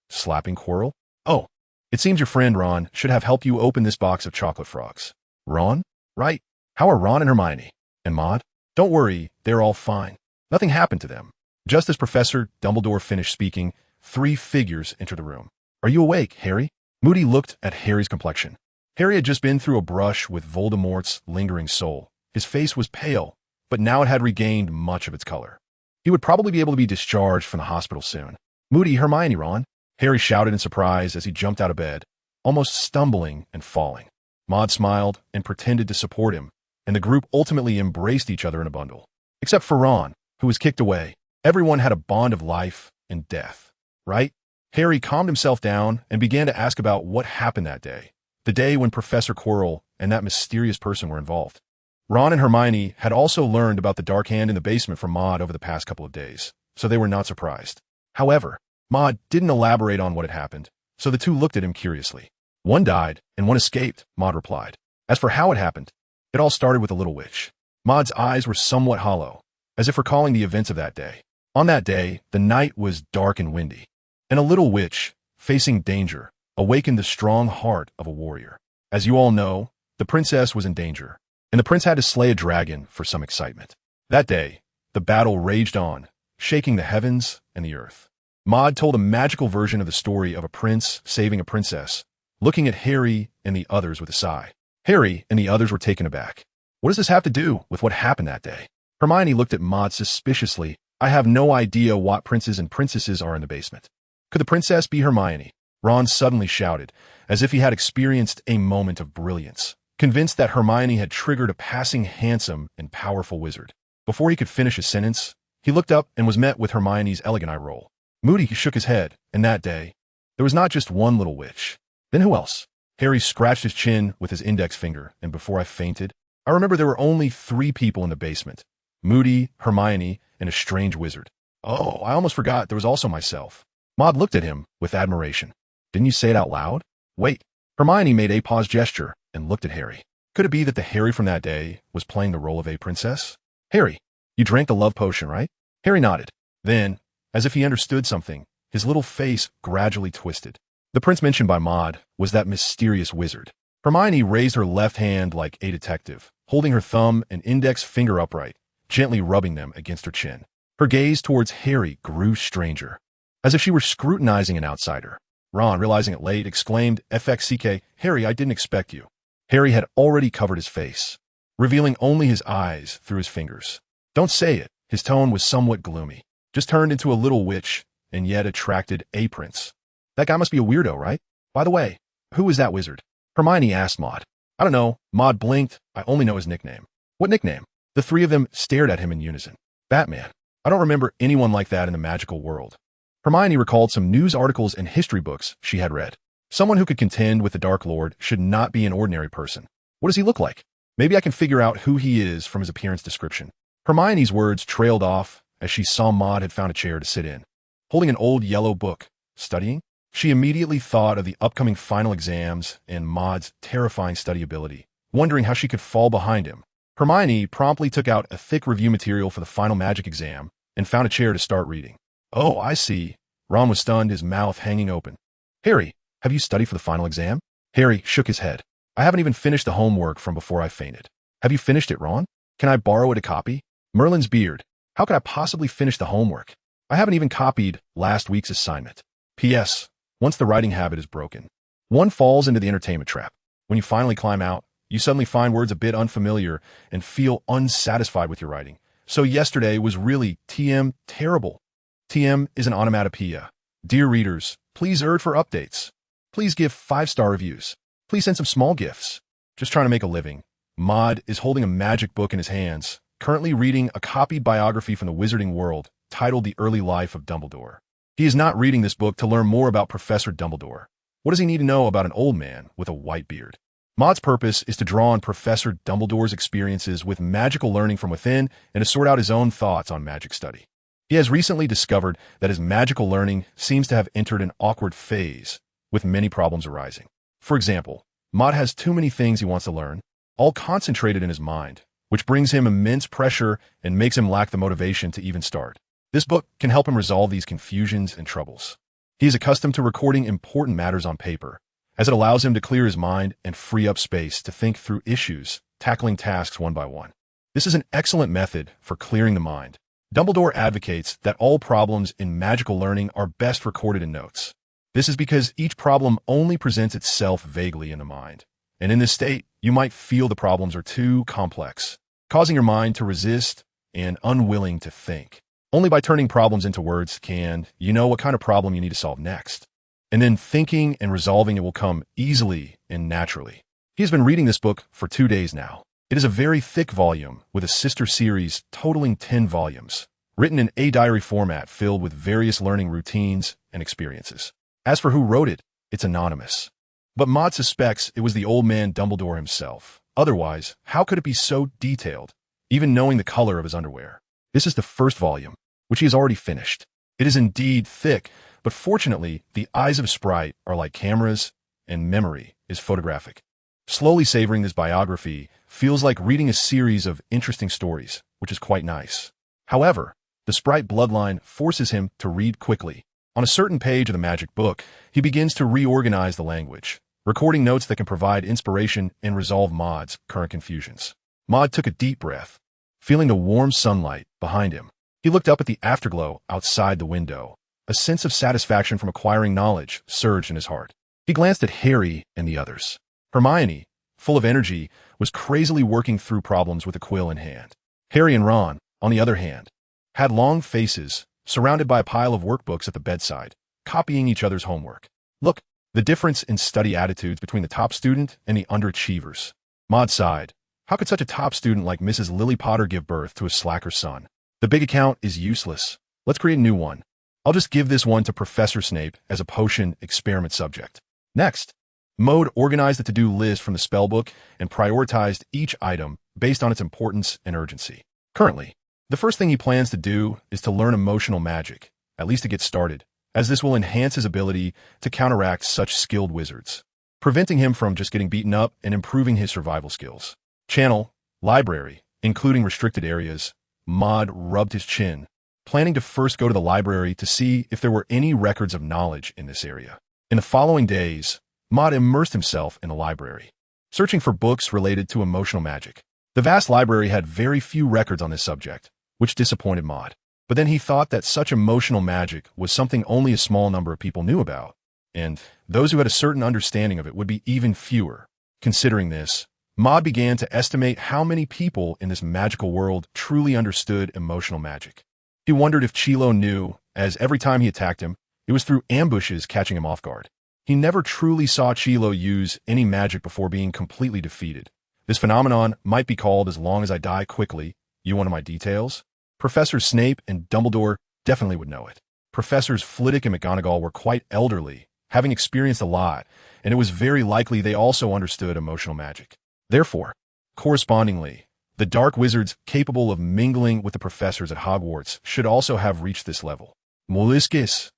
slapping Quirrell? Oh, it seems your friend Ron should have helped you open this box of chocolate frogs. Ron? Right. How are Ron and Hermione? And Maud? Don't worry, they're all fine. Nothing happened to them. Just as Professor Dumbledore finished speaking, 3 figures entered the room. Are you awake, Harry? Moody looked at Harry's complexion. Harry had just been through a brush with Voldemort's lingering soul. His face was pale, but now it had regained much of its color. He would probably be able to be discharged from the hospital soon. Moody, Hermione, Ron, Harry shouted in surprise as he jumped out of bed, almost stumbling and falling. Maud smiled and pretended to support him, and the group ultimately embraced each other in a bundle. Except for Ron, who was kicked away. Everyone had a bond of life and death, right? Harry calmed himself down and began to ask about what happened that day, the day when Professor Quirrell and that mysterious person were involved. Ron and Hermione had also learned about the dark hand in the basement from Maud over the past couple of days, so they were not surprised. However, Maud didn't elaborate on what had happened, so the two looked at him curiously. One died, and one escaped, Maud replied. As for how it happened, it all started with a little witch. Maud's eyes were somewhat hollow, as if recalling the events of that day. On that day, the night was dark and windy, and a little witch, facing danger, awakened the strong heart of a warrior. As you all know, the princess was in danger, and the prince had to slay a dragon for some excitement. That day, the battle raged on, shaking the heavens and the earth. Maud told a magical version of the story of a prince saving a princess, looking at Harry and the others with a sigh. Harry and the others were taken aback. What does this have to do with what happened that day? Hermione looked at Maud suspiciously. I have no idea what princes and princesses are in the basement. Could the princess be Hermione? Ron suddenly shouted, as if he had experienced a moment of brilliance, convinced that Hermione had triggered a passing handsome and powerful wizard. Before he could finish his sentence, he looked up and was met with Hermione's elegant eye roll. Moody shook his head, and that day, there was not just one little witch. Then who else? Harry scratched his chin with his index finger, and before I fainted, I remember there were only 3 people in the basement. Moody, Hermione, and a strange wizard. Oh, I almost forgot there was also myself. Maud looked at him with admiration. Didn't you say it out loud? Wait. Hermione made a pause gesture and looked at Harry. Could it be that the Harry from that day was playing the role of a princess? Harry, you drank the love potion, right? Harry nodded. Then, as if he understood something, his little face gradually twisted. The prince mentioned by Maud was that mysterious wizard. Hermione raised her left hand like a detective, holding her thumb and index finger upright, gently rubbing them against her chin. Her gaze towards Harry grew stranger, as if she were scrutinizing an outsider. Ron, realizing it late, exclaimed, FXCK, Harry, I didn't expect you. Harry had already covered his face, revealing only his eyes through his fingers. Don't say it. His tone was somewhat gloomy. Just turned into a little witch, and yet attracted a prince. That guy must be a weirdo, right? By the way, who is that wizard? Hermione asked Maud. I don't know. Maud blinked. I only know his nickname. What nickname? The 3 of them stared at him in unison. Batman. I don't remember anyone like that in the magical world. Hermione recalled some news articles and history books she had read. Someone who could contend with the Dark Lord should not be an ordinary person. What does he look like? Maybe I can figure out who he is from his appearance description. Hermione's words trailed off as she saw Maud had found a chair to sit in. Holding an old yellow book, studying, she immediately thought of the upcoming final exams and Maud's terrifying study ability, wondering how she could fall behind him. Hermione promptly took out a thick review material for the final magic exam and found a chair to start reading. Oh, I see. Ron was stunned, his mouth hanging open. Harry, have you studied for the final exam? Harry shook his head. I haven't even finished the homework from before I fainted. Have you finished it, Ron? Can I borrow it a copy? Merlin's beard. How could I possibly finish the homework? I haven't even copied last week's assignment. P.S. Once the writing habit is broken, one falls into the entertainment trap. When you finally climb out, you suddenly find words a bit unfamiliar and feel unsatisfied with your writing. So yesterday was really TM terrible. TM is an onomatopoeia. Dear readers, please urge for updates. Please give 5-star reviews. Please send some small gifts. Just trying to make a living. Maud is holding a magic book in his hands, currently reading a copied biography from the wizarding world titled The Early Life of Dumbledore. He is not reading this book to learn more about Professor Dumbledore. What does he need to know about an old man with a white beard? Maud's purpose is to draw on Professor Dumbledore's experiences with magical learning from within and to sort out his own thoughts on magic study. He has recently discovered that his magical learning seems to have entered an awkward phase, with many problems arising. For example, Maud has too many things he wants to learn, all concentrated in his mind, which brings him immense pressure and makes him lack the motivation to even start. This book can help him resolve these confusions and troubles. He is accustomed to recording important matters on paper, as it allows him to clear his mind and free up space to think through issues, tackling tasks one by one. This is an excellent method for clearing the mind. Dumbledore advocates that all problems in magical learning are best recorded in notes. This is because each problem only presents itself vaguely in the mind, and in this state, you might feel the problems are too complex, causing your mind to resist and unwilling to think. Only by turning problems into words can you know what kind of problem you need to solve next. And then thinking and resolving it will come easily and naturally. He has been reading this book for 2 days now. It is a very thick volume with a sister series totaling 10 volumes, written in a diary format filled with various learning routines and experiences. As for who wrote it, it's anonymous. But Maud suspects it was the old man Dumbledore himself. Otherwise, how could it be so detailed, even knowing the color of his underwear? This is the first volume, which he has already finished. It is indeed thick, but fortunately, the eyes of a sprite are like cameras, and memory is photographic. Slowly savoring this biography feels like reading a series of interesting stories, which is quite nice. However, the sprite bloodline forces him to read quickly. On a certain page of the magic book, he begins to reorganize the language, recording notes that can provide inspiration and resolve Maud's current confusions. Maud took a deep breath, feeling the warm sunlight behind him. He looked up at the afterglow outside the window. A sense of satisfaction from acquiring knowledge surged in his heart. He glanced at Harry and the others. Hermione, full of energy, was crazily working through problems with a quill in hand. Harry and Ron, on the other hand, had long faces, surrounded by a pile of workbooks at the bedside, copying each other's homework. Look, the difference in study attitudes between the top student and the underachievers. Maud sighed. How could such a top student like Mrs. Lily Potter give birth to a slacker son? The big account is useless. Let's create a new one. I'll just give this one to Professor Snape as a potion experiment subject. Next, Maud organized the to-do list from the spellbook and prioritized each item based on its importance and urgency. Currently, the first thing he plans to do is to learn emotional magic, at least to get started, as this will enhance his ability to counteract such skilled wizards, preventing him from just getting beaten up and improving his survival skills. Channel, library, including restricted areas. Maud rubbed his chin, planning to first go to the library to see if there were any records of knowledge in this area. In the following days, Maud immersed himself in the library, searching for books related to emotional magic. The vast library had very few records on this subject, which disappointed Maud. But then he thought that such emotional magic was something only a small number of people knew about, and those who had a certain understanding of it would be even fewer. Considering this, Maud began to estimate how many people in this magical world truly understood emotional magic. He wondered if Chilo knew, as every time he attacked him, it was through ambushes catching him off guard. He never truly saw Chilo use any magic before being completely defeated. This phenomenon might be called As Long as I Die Quickly. You want my details? Professor Snape and Dumbledore definitely would know it. Professors Flitwick and McGonagall were quite elderly, having experienced a lot, and it was very likely they also understood emotional magic. Therefore, correspondingly, the dark wizards capable of mingling with the professors at Hogwarts should also have reached this level. Molluscus.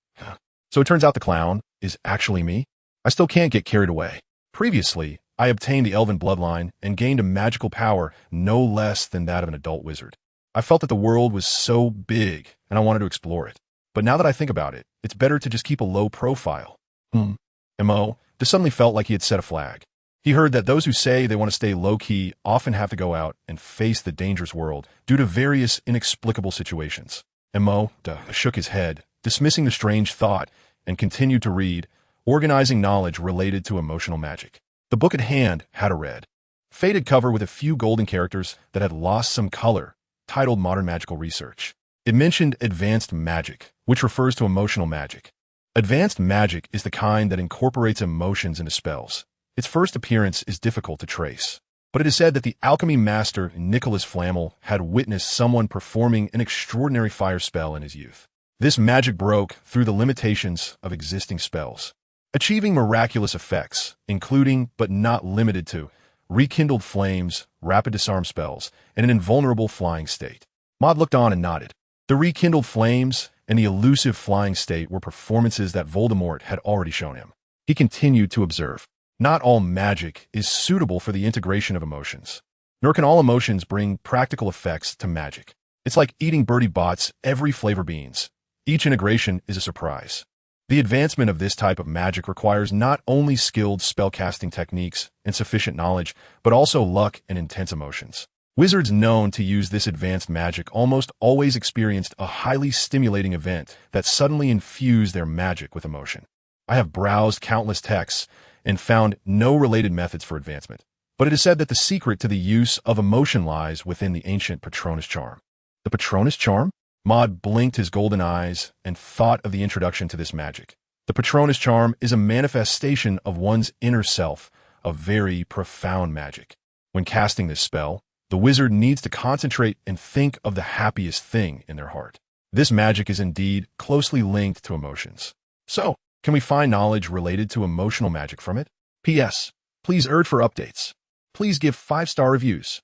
So it turns out the clown is actually me? I still can't get carried away. Previously, I obtained the Elven bloodline and gained a magical power no less than that of an adult wizard. I felt that the world was so big, and I wanted to explore it. But now that I think about it, it's better to just keep a low profile. M.O. just suddenly felt like he had set a flag. He heard that those who say they want to stay low-key often have to go out and face the dangerous world due to various inexplicable situations. M.O. shook his head, dismissing the strange thought, and continued to read, organizing knowledge related to emotional magic. The book at hand had a red, faded cover with a few golden characters that had lost some color, titled Modern Magical Research. It mentioned advanced magic, which refers to emotional magic. Advanced magic is the kind that incorporates emotions into spells. Its first appearance is difficult to trace, but it is said that the alchemy master Nicholas Flamel had witnessed someone performing an extraordinary fire spell in his youth. This magic broke through the limitations of existing spells, achieving miraculous effects, including, but not limited to, rekindled flames, rapid disarm spells, and an invulnerable flying state. Maud looked on and nodded. The rekindled flames and the elusive flying state were performances that Voldemort had already shown him. He continued to observe. Not all magic is suitable for the integration of emotions, nor can all emotions bring practical effects to magic. It's like eating Bertie Bott's every flavor beans. Each integration is a surprise. The advancement of this type of magic requires not only skilled spellcasting techniques and sufficient knowledge, but also luck and intense emotions. Wizards known to use this advanced magic almost always experienced a highly stimulating event that suddenly infused their magic with emotion. I have browsed countless texts and found no related methods for advancement, but it is said that the secret to the use of emotion lies within the ancient Patronus charm. The Patronus charm? Maud blinked his golden eyes and thought of the introduction to this magic. The Patronus charm is a manifestation of one's inner self, a very profound magic. When casting this spell, the wizard needs to concentrate and think of the happiest thing in their heart. This magic is indeed closely linked to emotions. So, can we find knowledge related to emotional magic from it? P.S. Please urge for updates. Please give 5-star reviews.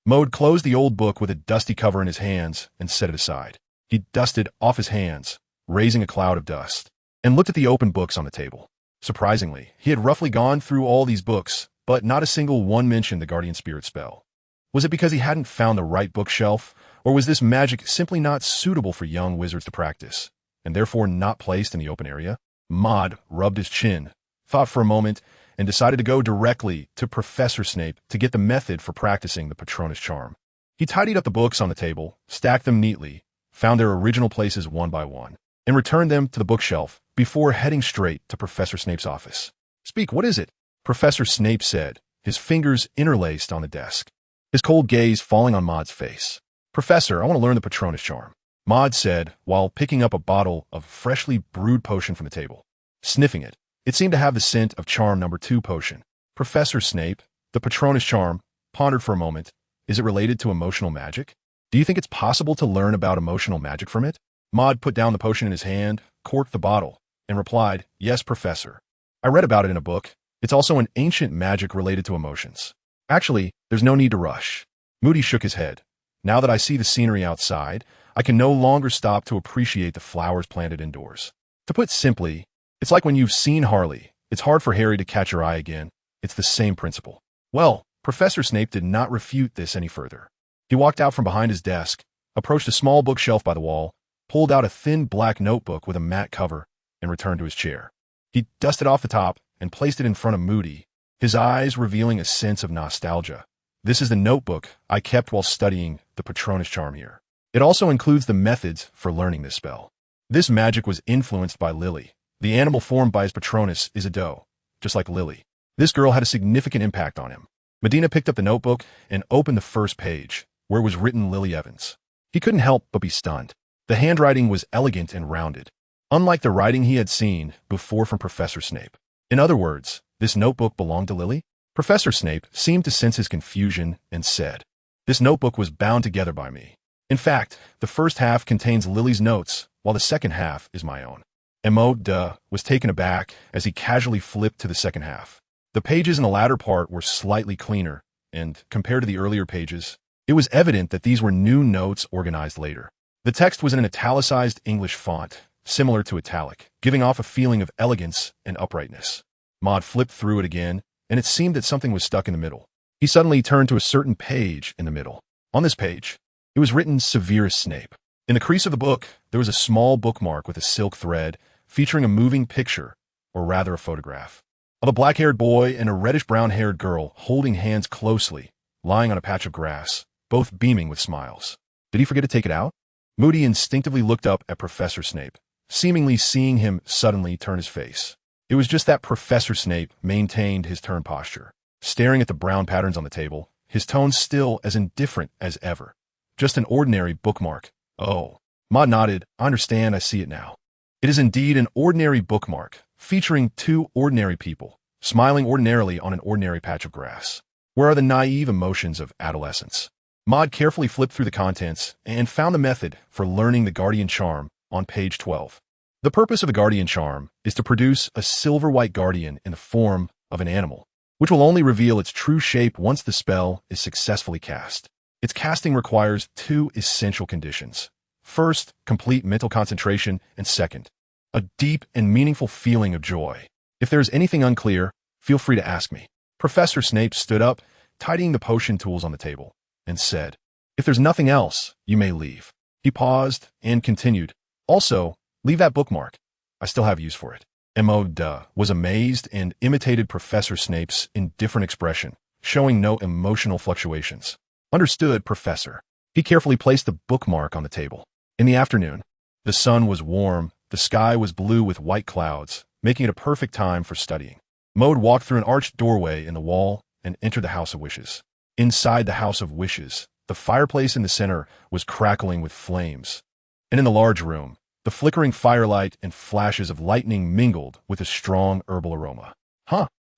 Maud closed the old book with a dusty cover in his hands and set it aside. He dusted off his hands, raising a cloud of dust, and looked at the open books on the table. Surprisingly, he had roughly gone through all these books, but not a single one mentioned the Guardian Spirit spell. Was it because he hadn't found the right bookshelf, or was this magic simply not suitable for young wizards to practice, and therefore not placed in the open area? Maud rubbed his chin, thought for a moment, and decided to go directly to Professor Snape to get the method for practicing the Patronus charm. He tidied up the books on the table, stacked them neatly, found their original places one by one, and returned them to the bookshelf before heading straight to Professor Snape's office. "Speak, what is it?" Professor Snape said, his fingers interlaced on the desk, his cold gaze falling on Maud's face. "Professor, I want to learn the Patronus charm," Maud said while picking up a bottle of freshly brewed potion from the table. Sniffing it, it seemed to have the scent of charm number 2 potion. "Professor Snape, the Patronus charm," pondered for a moment. "Is it related to emotional magic? Do you think it's possible to learn about emotional magic from it?" Maud put down the potion in his hand, corked the bottle, and replied, "Yes, Professor. I read about it in a book. It's also an ancient magic related to emotions. Actually, there's no need to rush." Moody shook his head. "Now that I see the scenery outside, I can no longer stop to appreciate the flowers planted indoors. To put simply, it's like when you've seen Harley. It's hard for Harry to catch your eye again. It's the same principle." Well, Professor Snape did not refute this any further. He walked out from behind his desk, approached a small bookshelf by the wall, pulled out a thin black notebook with a matte cover, and returned to his chair. He dusted off the top and placed it in front of Moody, his eyes revealing a sense of nostalgia. "This is the notebook I kept while studying the Patronus charm here. It also includes the methods for learning this spell." This magic was influenced by Lily. The animal formed by his Patronus is a doe, just like Lily. This girl had a significant impact on him. Medina picked up the notebook and opened the first page, where was written Lily Evans. He couldn't help but be stunned. The handwriting was elegant and rounded, unlike the writing he had seen before from Professor Snape. In other words, this notebook belonged to Lily? Professor Snape seemed to sense his confusion and said, "This notebook was bound together by me. In fact, the first half contains Lily's notes, while the second half is my own." Emo was taken aback as he casually flipped to the second half. The pages in the latter part were slightly cleaner, and, compared to the earlier pages, it was evident that these were new notes organized later. The text was in an italicized English font, similar to italic, giving off a feeling of elegance and uprightness. Maud flipped through it again, and it seemed that something was stuck in the middle. He suddenly turned to a certain page in the middle. On this page, it was written Severus Snape. In the crease of the book, there was a small bookmark with a silk thread featuring a moving picture, or rather a photograph, of a black-haired boy and a reddish-brown-haired girl holding hands closely, lying on a patch of grass, both beaming with smiles. Did he forget to take it out? Moody instinctively looked up at Professor Snape, seemingly seeing him suddenly turn his face. It was just that Professor Snape maintained his turn posture, staring at the brown patterns on the table, his tone still as indifferent as ever. "Just an ordinary bookmark." "Oh." Maud nodded. "I understand, I see it now. It is indeed an ordinary bookmark, featuring 2 ordinary people, smiling ordinarily on an ordinary patch of grass. Where are the naive emotions of adolescence?" Maud carefully flipped through the contents and found the method for learning the Guardian Charm on page 12. The purpose of the Guardian Charm is to produce a silver-white guardian in the form of an animal, which will only reveal its true shape once the spell is successfully cast. Its casting requires 2 essential conditions. First, complete mental concentration, and second, a deep and meaningful feeling of joy. If there is anything unclear, Feel free to ask me. Professor Snape stood up, tidying the potion tools on the table, and said, "If there's nothing else, you may leave." He paused and continued, "Also, leave that bookmark. I still have use for it." Duh was amazed and imitated Professor Snape's indifferent expression, showing no emotional fluctuations. "Understood, Professor." He carefully placed the bookmark on the table. In the afternoon, the sun was warm, the sky was blue with white clouds, making it a perfect time for studying. Maud walked through an arched doorway in the wall and entered the House of Wishes. Inside the House of Wishes, the fireplace in the center was crackling with flames. And in the large room, the flickering firelight and flashes of lightning mingled with a strong herbal aroma.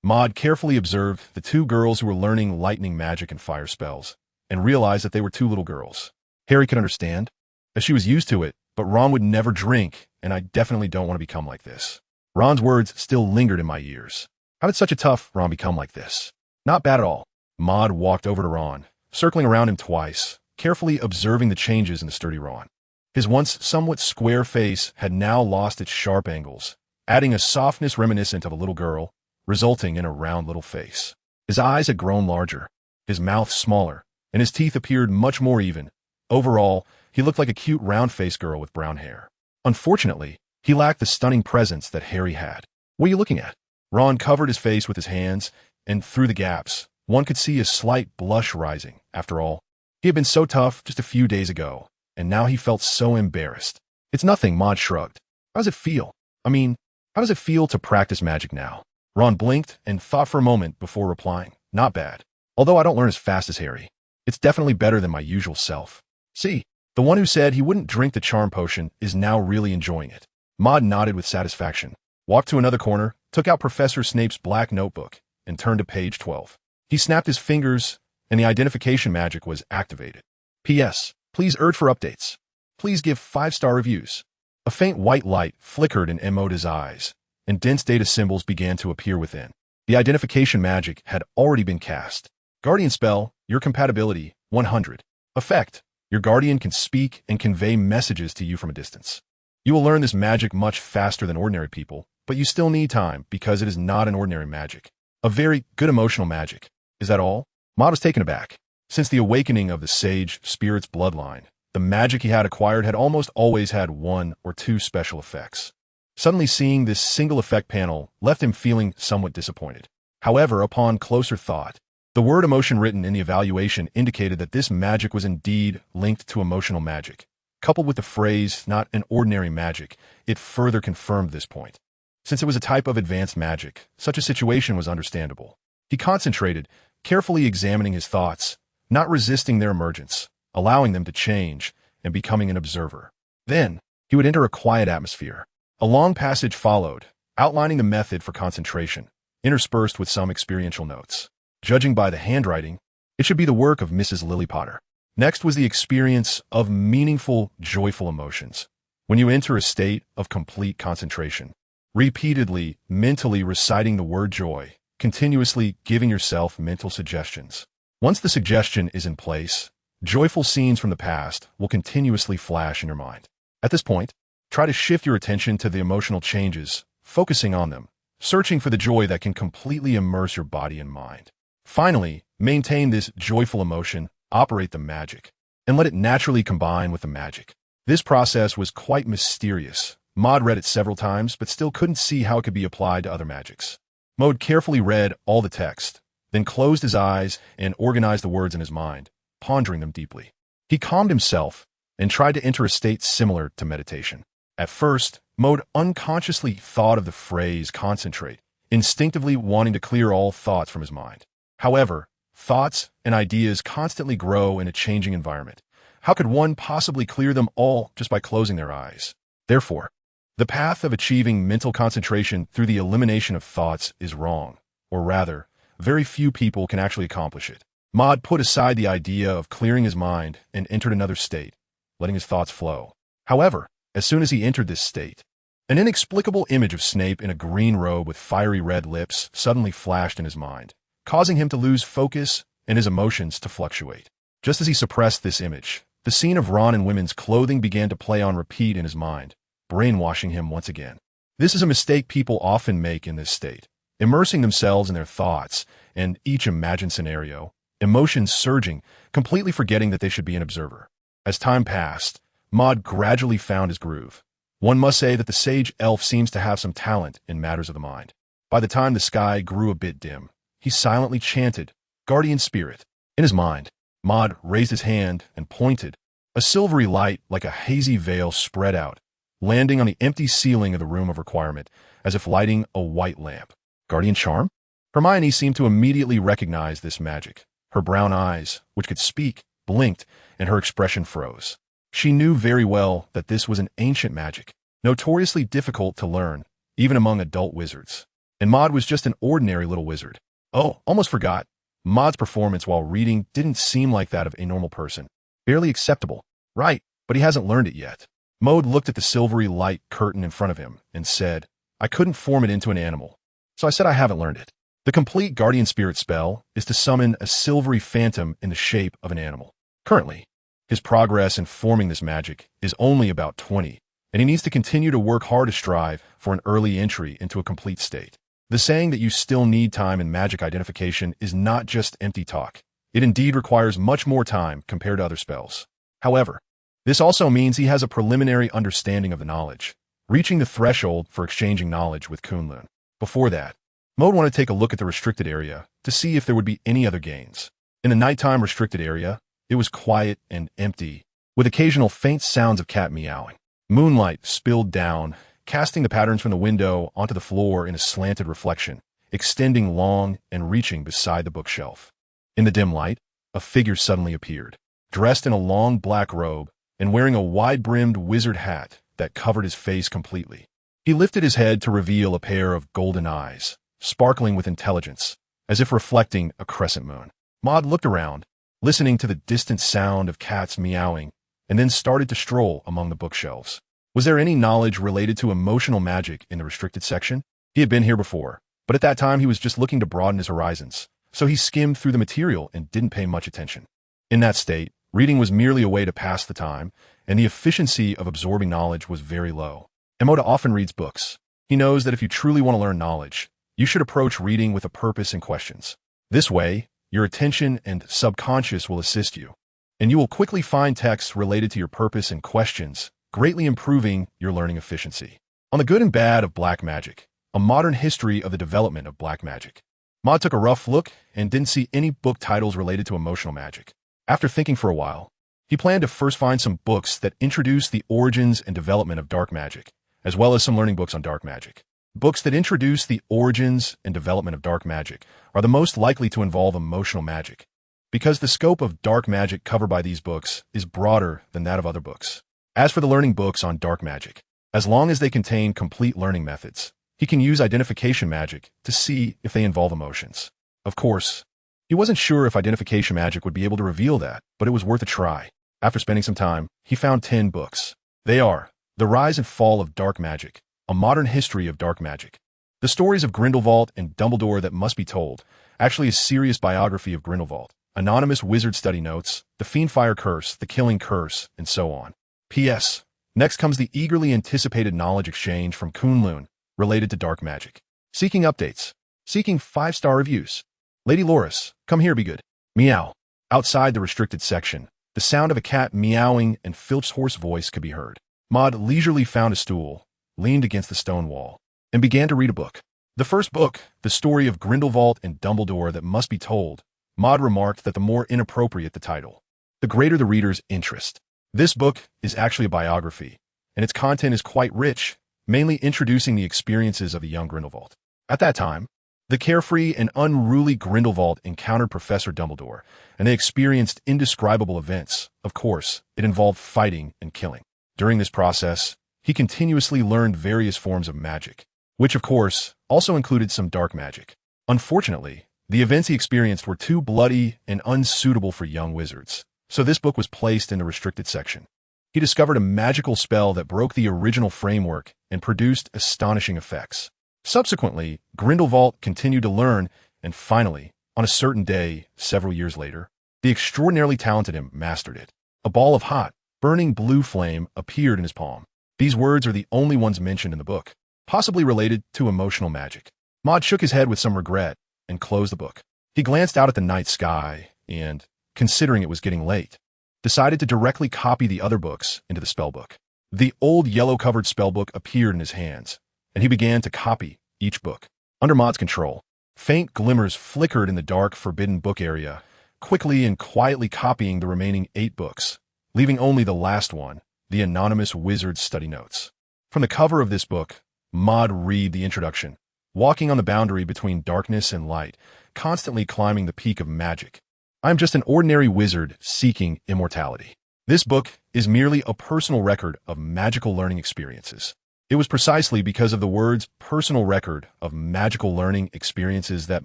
Maud carefully observed the two girls who were learning lightning magic and fire spells, and realized that they were two little girls. Harry could understand, as she was used to it, but Ron would never drink, and I definitely don't want to become like this. Ron's words still lingered in my ears. How did such a tough Ron become like this? Not bad at all. Maud walked over to Ron, circling around him twice, carefully observing the changes in the sturdy Ron. His once somewhat square face had now lost its sharp angles, adding a softness reminiscent of a little girl, resulting in a round little face. His eyes had grown larger, his mouth smaller, and his teeth appeared much more even. Overall, he looked like a cute round-faced girl with brown hair. Unfortunately, he lacked the stunning presence that Harry had. "What are you looking at?" Ron covered his face with his hands, and through the gaps, one could see a slight blush rising. After all, he had been so tough just a few days ago, and now he felt so embarrassed. "It's nothing," Maud shrugged. "How does it feel? How does it feel to practice magic now?" Ron blinked and thought for a moment before replying, "Not bad. Although I don't learn as fast as Harry. It's definitely better than my usual self." "See, the one who said he wouldn't drink the charm potion is now really enjoying it." Maud nodded with satisfaction, walked to another corner, took out Professor Snape's black notebook, and turned to page 12. He snapped his fingers, and the identification magic was activated. "P.S. Please urge for updates. Please give 5-star reviews." A faint white light flickered in Maud's eyes, and dense data symbols began to appear within. The identification magic had already been cast. Guardian spell, your compatibility, 100. Effect, your guardian can speak and convey messages to you from a distance. You will learn this magic much faster than ordinary people, but you still need time because it is not an ordinary magic. A very good emotional magic. Is that all? Maud was taken aback. Since the awakening of the Sage Spirit's bloodline, the magic he had acquired had almost always had 1 or 2 special effects. Suddenly seeing this single effect panel left him feeling somewhat disappointed. However, upon closer thought, the word emotion written in the evaluation indicated that this magic was indeed linked to emotional magic. Coupled with the phrase, "not an ordinary magic," it further confirmed this point. Since it was a type of advanced magic, such a situation was understandable. He concentrated, carefully examining his thoughts, not resisting their emergence, allowing them to change, and becoming an observer. Then, he would enter a quiet atmosphere. A long passage followed, outlining the method for concentration, interspersed with some experiential notes. Judging by the handwriting, it should be the work of Mrs. Lily Potter. Next was the experience of meaningful, joyful emotions. When you enter a state of complete concentration, repeatedly, mentally reciting the word joy, continuously giving yourself mental suggestions. Once the suggestion is in place, joyful scenes from the past will continuously flash in your mind. At this point, try to shift your attention to the emotional changes, focusing on them, searching for the joy that can completely immerse your body and mind. Finally, maintain this joyful emotion, operate the magic, and let it naturally combine with the magic. This process was quite mysterious. Maud read it several times, but still couldn't see how it could be applied to other magics. Maud carefully read all the text, then closed his eyes and organized the words in his mind, pondering them deeply. He calmed himself and tried to enter a state similar to meditation. At first, Maud unconsciously thought of the phrase concentrate, instinctively wanting to clear all thoughts from his mind. However, thoughts and ideas constantly grow in a changing environment. How could one possibly clear them all just by closing their eyes? Therefore, the path of achieving mental concentration through the elimination of thoughts is wrong, or rather, very few people can actually accomplish it. Maud put aside the idea of clearing his mind and entered another state, letting his thoughts flow. However, as soon as he entered this state, an inexplicable image of Snape in a green robe with fiery red lips suddenly flashed in his mind, causing him to lose focus and his emotions to fluctuate. Just as he suppressed this image, the scene of Ron in women's clothing began to play on repeat in his mind, brainwashing him once again. This is a mistake people often make in this state. immersing themselves in their thoughts and each imagined scenario, emotions surging, completely forgetting that they should be an observer. As time passed, Maud gradually found his groove. One must say that the sage elf seems to have some talent in matters of the mind. By the time the sky grew a bit dim, he silently chanted, "Guardian Spirit." In his mind, Maud raised his hand and pointed. A silvery light like a hazy veil spread out, landing on the empty ceiling of the room of requirement, as if lighting a white lamp. Guardian charm? Hermione seemed to immediately recognize this magic. Her brown eyes, which could speak, blinked, and her expression froze. She knew very well that this was an ancient magic, notoriously difficult to learn, even among adult wizards. And Maud was just an ordinary little wizard. Oh, almost forgot. Maud's performance while reading didn't seem like that of a normal person. Barely acceptable. Right, but he hasn't learned it yet. Maud looked at the silvery light curtain in front of him and said, "I couldn't form it into an animal, so I said I haven't learned it." The complete Guardian Spirit spell is to summon a silvery phantom in the shape of an animal. Currently, his progress in forming this magic is only about 20, and he needs to continue to work hard to strive for an early entry into a complete state. The saying that you still need time in magic identification is not just empty talk. It indeed requires much more time compared to other spells. However, this also means he has a preliminary understanding of the knowledge, reaching the threshold for exchanging knowledge with Kunlun. Before that, Maud wanted to take a look at the restricted area to see if there would be any other gains. In the nighttime restricted area, it was quiet and empty, with occasional faint sounds of cat meowing. Moonlight spilled down, casting the patterns from the window onto the floor in a slanted reflection, extending long and reaching beside the bookshelf. In the dim light, a figure suddenly appeared, dressed in a long black robe and wearing a wide-brimmed wizard hat that covered his face completely. He lifted his head to reveal a pair of golden eyes, sparkling with intelligence, as if reflecting a crescent moon. Maud looked around, listening to the distant sound of cats meowing, and then started to stroll among the bookshelves. Was there any knowledge related to emotional magic in the restricted section? He had been here before, but at that time he was just looking to broaden his horizons, so he skimmed through the material and didn't pay much attention. In that state, reading was merely a way to pass the time, and the efficiency of absorbing knowledge was very low. Emoda often reads books. He knows that if you truly want to learn knowledge, you should approach reading with a purpose and questions. This way, your attention and subconscious will assist you, and you will quickly find texts related to your purpose and questions, greatly improving your learning efficiency. On the good and bad of black magic, a modern history of the development of black magic. Maud took a rough look and didn't see any book titles related to emotional magic. After thinking for a while, he planned to first find some books that introduce the origins and development of dark magic, as well as some learning books on dark magic. Books that introduce the origins and development of dark magic are the most likely to involve emotional magic, because the scope of dark magic covered by these books is broader than that of other books. As for the learning books on dark magic, as long as they contain complete learning methods, he can use identification magic to see if they involve emotions. Of course, he wasn't sure if identification magic would be able to reveal that, but it was worth a try. After spending some time, he found 10 books. They are The Rise and Fall of Dark Magic, A Modern History of Dark Magic, The Stories of Grindelwald and Dumbledore That Must Be Told, actually a serious biography of Grindelwald, Anonymous Wizard Study Notes, The Fiendfire Curse, The Killing Curse, and so on. P.S. Next comes the eagerly anticipated knowledge exchange from Kunlun related to dark magic. Seeking updates. Seeking 5-star reviews. Lady Loris, come here, be good. Meow. Outside the restricted section, the sound of a cat meowing and Filch's hoarse voice could be heard. Maud leisurely found a stool, leaned against the stone wall, and began to read a book. The first book, The Story of Grindelwald and Dumbledore That Must Be Told, Maud remarked that the more inappropriate the title, the greater the reader's interest. This book is actually a biography, and its content is quite rich, mainly introducing the experiences of the young Grindelwald. At that time, the carefree and unruly Grindelwald encountered Professor Dumbledore, and they experienced indescribable events. Of course, it involved fighting and killing. During this process, he continuously learned various forms of magic, which of course also included some dark magic. Unfortunately, the events he experienced were too bloody and unsuitable for young wizards, so this book was placed in the restricted section. He discovered a magical spell that broke the original framework and produced astonishing effects. Subsequently, Grindelwald continued to learn, and finally, on a certain day, several years later, the extraordinarily talented him mastered it. A ball of hot, burning blue flame appeared in his palm. These words are the only ones mentioned in the book, possibly related to emotional magic. Maud shook his head with some regret and closed the book. He glanced out at the night sky and, considering it was getting late, decided to directly copy the other books into the spellbook. The old yellow-covered spellbook appeared in his hands, and he began to copy each book. Under Maud's control, faint glimmers flickered in the dark, forbidden book area, quickly and quietly copying the remaining 8 books, leaving only the last one, the anonymous wizard's study notes. From the cover of this book, Maud read the introduction, walking on the boundary between darkness and light, constantly climbing the peak of magic. I am just an ordinary wizard seeking immortality. This book is merely a personal record of magical learning experiences. It was precisely because of the words personal record of magical learning experiences that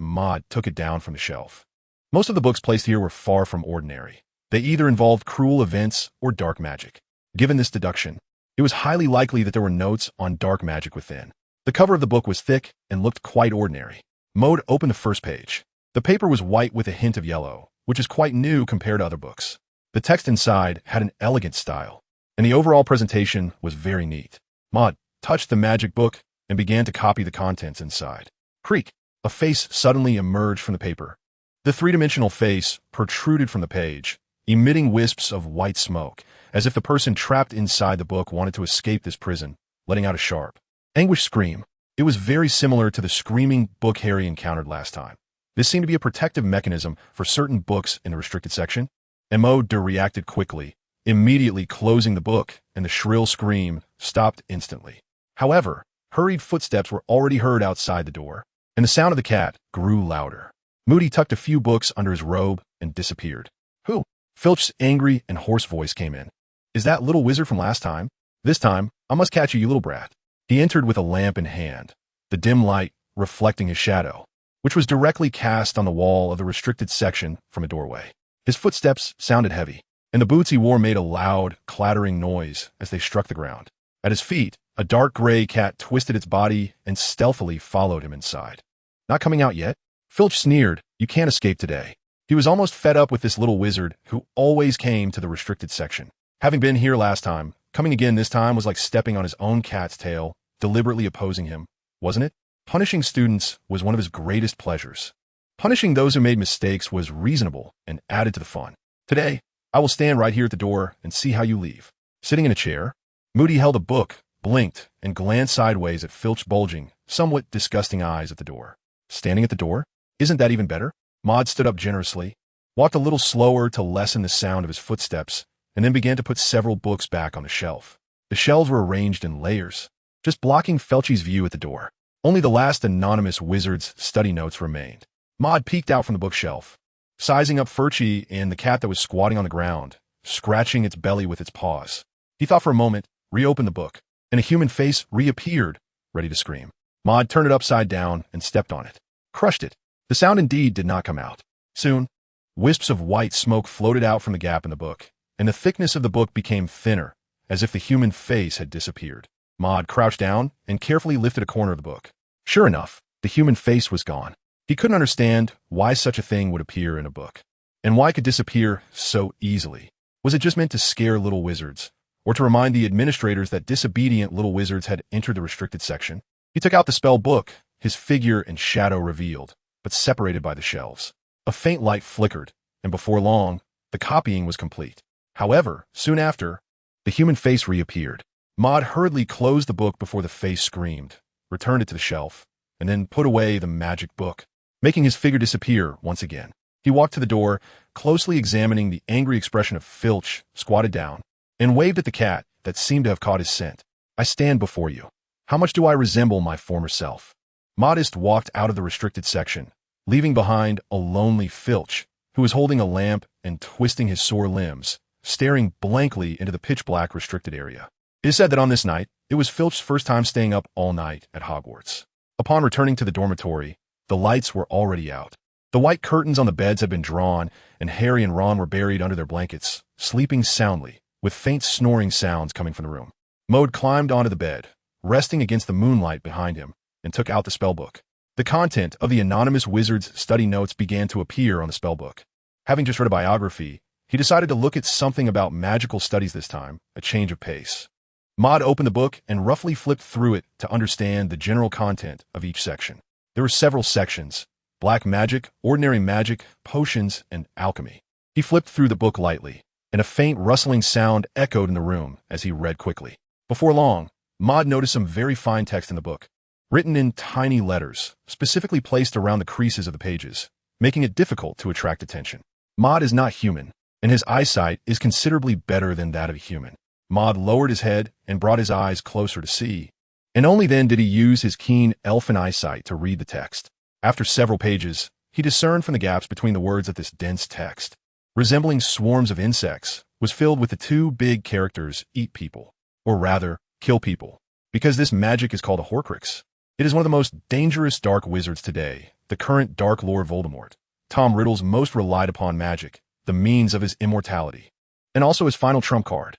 Maud took it down from the shelf. Most of the books placed here were far from ordinary. They either involved cruel events or dark magic. Given this deduction, it was highly likely that there were notes on dark magic within. The cover of the book was thick and looked quite ordinary. Maud opened the first page. The paper was white with a hint of yellow, which is quite new compared to other books. The text inside had an elegant style, and the overall presentation was very neat. Maud touched the magic book and began to copy the contents inside. Creak! A face suddenly emerged from the paper. The three-dimensional face protruded from the page, emitting wisps of white smoke, as if the person trapped inside the book wanted to escape this prison, letting out a sharp, anguished scream. It was very similar to the screaming book Harry encountered last time. This seemed to be a protective mechanism for certain books in the restricted section, and Maud reacted quickly, immediately closing the book, and the shrill scream stopped instantly. However, hurried footsteps were already heard outside the door, and the sound of the cat grew louder. Moody tucked a few books under his robe and disappeared. Who? Filch's angry and hoarse voice came in. Is that little wizard from last time? This time, I must catch you, you little brat. He entered with a lamp in hand, the dim light reflecting his shadow, which was directly cast on the wall of the restricted section from a doorway. His footsteps sounded heavy, and the boots he wore made a loud, clattering noise as they struck the ground. At his feet, a dark gray cat twisted its body and stealthily followed him inside. Not coming out yet? Filch sneered. You can't escape today. He was almost fed up with this little wizard who always came to the restricted section. Having been here last time, coming again this time was like stepping on his own cat's tail, deliberately opposing him, wasn't it? Punishing students was one of his greatest pleasures. Punishing those who made mistakes was reasonable and added to the fun. Today, I will stand right here at the door and see how you leave. Sitting in a chair, Moody held a book, blinked, and glanced sideways at Filch's bulging, somewhat disgusting eyes at the door. Standing at the door? Isn't that even better? Maud stood up generously, walked a little slower to lessen the sound of his footsteps, and then began to put several books back on the shelf. The shelves were arranged in layers, just blocking Filch's view at the door. Only the last anonymous wizard's study notes remained. Maud peeked out from the bookshelf, sizing up Filchy and the cat that was squatting on the ground, scratching its belly with its paws. He thought for a moment, reopened the book, and a human face reappeared, ready to scream. Maud turned it upside down and stepped on it. Crushed it. The sound indeed did not come out. Soon, wisps of white smoke floated out from the gap in the book, and the thickness of the book became thinner, as if the human face had disappeared. Maud crouched down and carefully lifted a corner of the book. Sure enough, the human face was gone. He couldn't understand why such a thing would appear in a book, and why it could disappear so easily. Was it just meant to scare little wizards, or to remind the administrators that disobedient little wizards had entered the restricted section? He took out the spell book, his figure and shadow revealed, but separated by the shelves. A faint light flickered, and before long, the copying was complete. However, soon after, the human face reappeared. Maud hurriedly closed the book before the face screamed, returned it to the shelf, and then put away the magic book, making his figure disappear once again. He walked to the door, closely examining the angry expression of Filch, squatted down, and waved at the cat that seemed to have caught his scent. I stand before you. How much do I resemble my former self? Modest walked out of the restricted section, leaving behind a lonely Filch, who was holding a lamp and twisting his sore limbs, staring blankly into the pitch-black restricted area. It is said that on this night, it was Filch's first time staying up all night at Hogwarts. Upon returning to the dormitory, the lights were already out. The white curtains on the beds had been drawn, and Harry and Ron were buried under their blankets, sleeping soundly, with faint snoring sounds coming from the room. Maud climbed onto the bed, resting against the moonlight behind him, and took out the spellbook. The content of the anonymous wizard's study notes began to appear on the spellbook. Having just read a biography, he decided to look at something about magical studies this time, a change of pace. Maud opened the book and roughly flipped through it to understand the general content of each section. There were several sections: black magic, ordinary magic, potions, and alchemy. He flipped through the book lightly, and a faint rustling sound echoed in the room as he read quickly. Before long, Maud noticed some very fine text in the book, written in tiny letters, specifically placed around the creases of the pages, making it difficult to attract attention. Maud is not human, and his eyesight is considerably better than that of a human. Maud lowered his head and brought his eyes closer to see, and only then did he use his keen elfin eyesight to read the text. After several pages, he discerned from the gaps between the words that this dense text, resembling swarms of insects, was filled with the two big characters, eat people, or rather, kill people, because this magic is called a Horcrux. It is one of the most dangerous dark wizards today, the current Dark Lord Voldemort, Tom Riddle's most relied upon magic, the means of his immortality, and also his final trump card.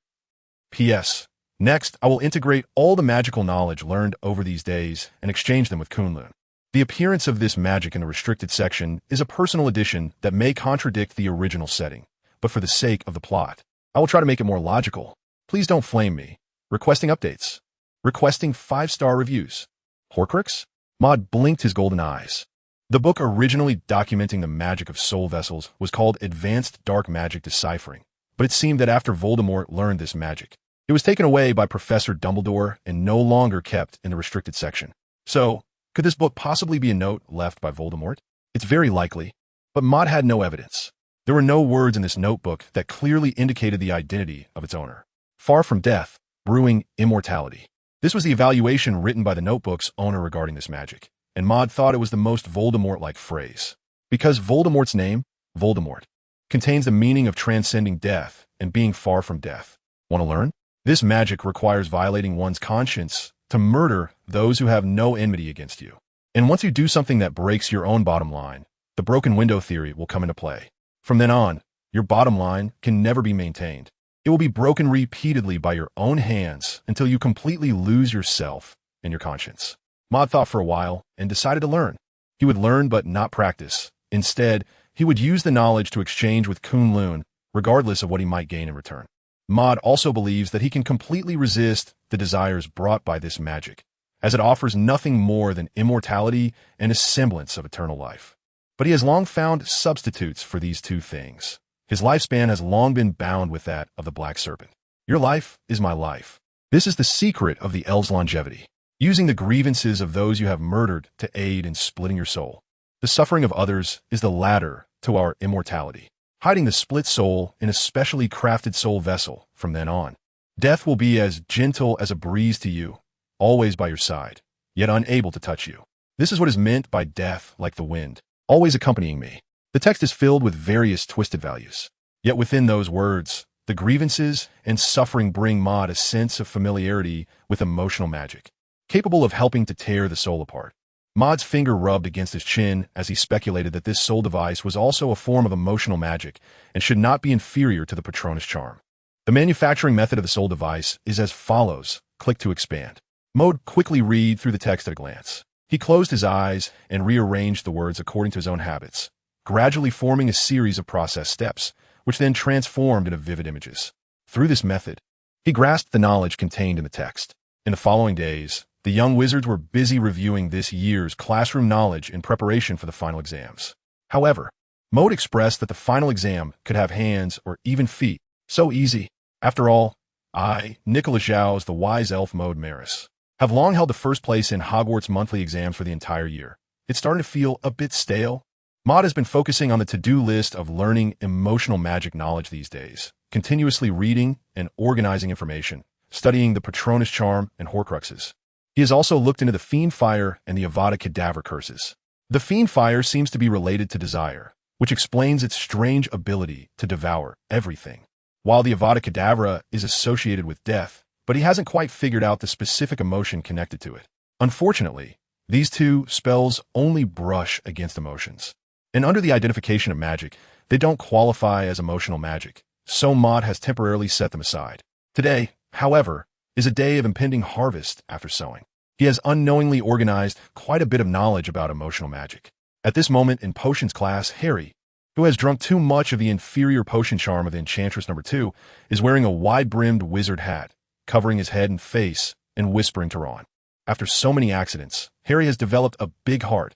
P.S. Next, I will integrate all the magical knowledge learned over these days and exchange them with Kunlun. The appearance of this magic in the restricted section is a personal addition that may contradict the original setting, but for the sake of the plot, I will try to make it more logical. Please don't flame me. Requesting updates. Requesting 5-star reviews. Horcrux? Maud blinked his golden eyes. The book originally documenting the magic of soul vessels was called Advanced Dark Magic Deciphering, but it seemed that after Voldemort learned this magic, it was taken away by Professor Dumbledore and no longer kept in the restricted section. So, could this book possibly be a note left by Voldemort? It's very likely, but Maud had no evidence. There were no words in this notebook that clearly indicated the identity of its owner. Far from death, brewing immortality. This was the evaluation written by the notebook's owner regarding this magic, and Maud thought it was the most Voldemort-like phrase. Because Voldemort's name, Voldemort, contains the meaning of transcending death and being far from death. Want to learn? This magic requires violating one's conscience to murder those who have no enmity against you. And once you do something that breaks your own bottom line, the broken window theory will come into play. From then on, your bottom line can never be maintained. It will be broken repeatedly by your own hands until you completely lose yourself and your conscience. Maud thought for a while and decided to learn. He would learn but not practice. Instead, he would use the knowledge to exchange with Kunlun, regardless of what he might gain in return. Maud also believes that he can completely resist the desires brought by this magic, as it offers nothing more than immortality and a semblance of eternal life. But he has long found substitutes for these two things. His lifespan has long been bound with that of the Black Serpent. Your life is my life. This is the secret of the elves' longevity, using the grievances of those you have murdered to aid in splitting your soul. The suffering of others is the ladder to our immortality, hiding the split soul in a specially crafted soul vessel from then on. Death will be as gentle as a breeze to you, always by your side, yet unable to touch you. This is what is meant by death like the wind, always accompanying me. The text is filled with various twisted values. Yet within those words, the grievances and suffering bring Maud a sense of familiarity with emotional magic, capable of helping to tear the soul apart. Maud's finger rubbed against his chin as he speculated that this soul device was also a form of emotional magic and should not be inferior to the Patronus charm. The manufacturing method of the soul device is as follows. Click to expand. Maud quickly read through the text at a glance. He closed his eyes and rearranged the words according to his own habits, gradually forming a series of process steps, which then transformed into vivid images. Through this method, he grasped the knowledge contained in the text. In the following days, the young wizards were busy reviewing this year's classroom knowledge in preparation for the final exams. However, Maud expressed that the final exam could have hands or even feet. So easy. After all, I, Nicholas Zhao's the wise elf Maud Maris, have long held the first place in Hogwarts monthly exams for the entire year. It's starting to feel a bit stale. Maud has been focusing on the to-do list of learning emotional magic knowledge these days, continuously reading and organizing information, studying the Patronus charm and Horcruxes. He has also looked into the Fiend Fire and the Avada Kedavra curses. The Fiend Fire seems to be related to desire, which explains its strange ability to devour everything, while the Avada Kedavra is associated with death, but he hasn't quite figured out the specific emotion connected to it. Unfortunately, these two spells only brush against emotions, and under the identification of magic, they don't qualify as emotional magic, so Maud has temporarily set them aside. Today, however, is a day of impending harvest after sowing. He has unknowingly organized quite a bit of knowledge about emotional magic. At this moment in potions class, Harry, who has drunk too much of the inferior potion charm of Enchantress No. 2, is wearing a wide-brimmed wizard hat, covering his head and face, and whispering to Ron. After so many accidents, Harry has developed a big heart,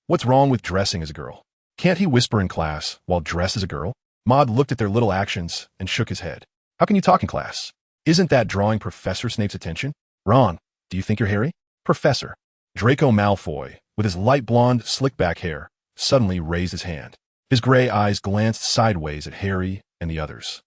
What's wrong with dressing as a girl? Can't he whisper in class while dressed as a girl? Maud looked at their little actions and shook his head. How can you talk in class? Isn't that drawing Professor Snape's attention? Ron, do you think you're Harry? Professor. Draco Malfoy, with his light blonde, slick-back hair, suddenly raised his hand. His gray eyes glanced sideways at Harry and the others,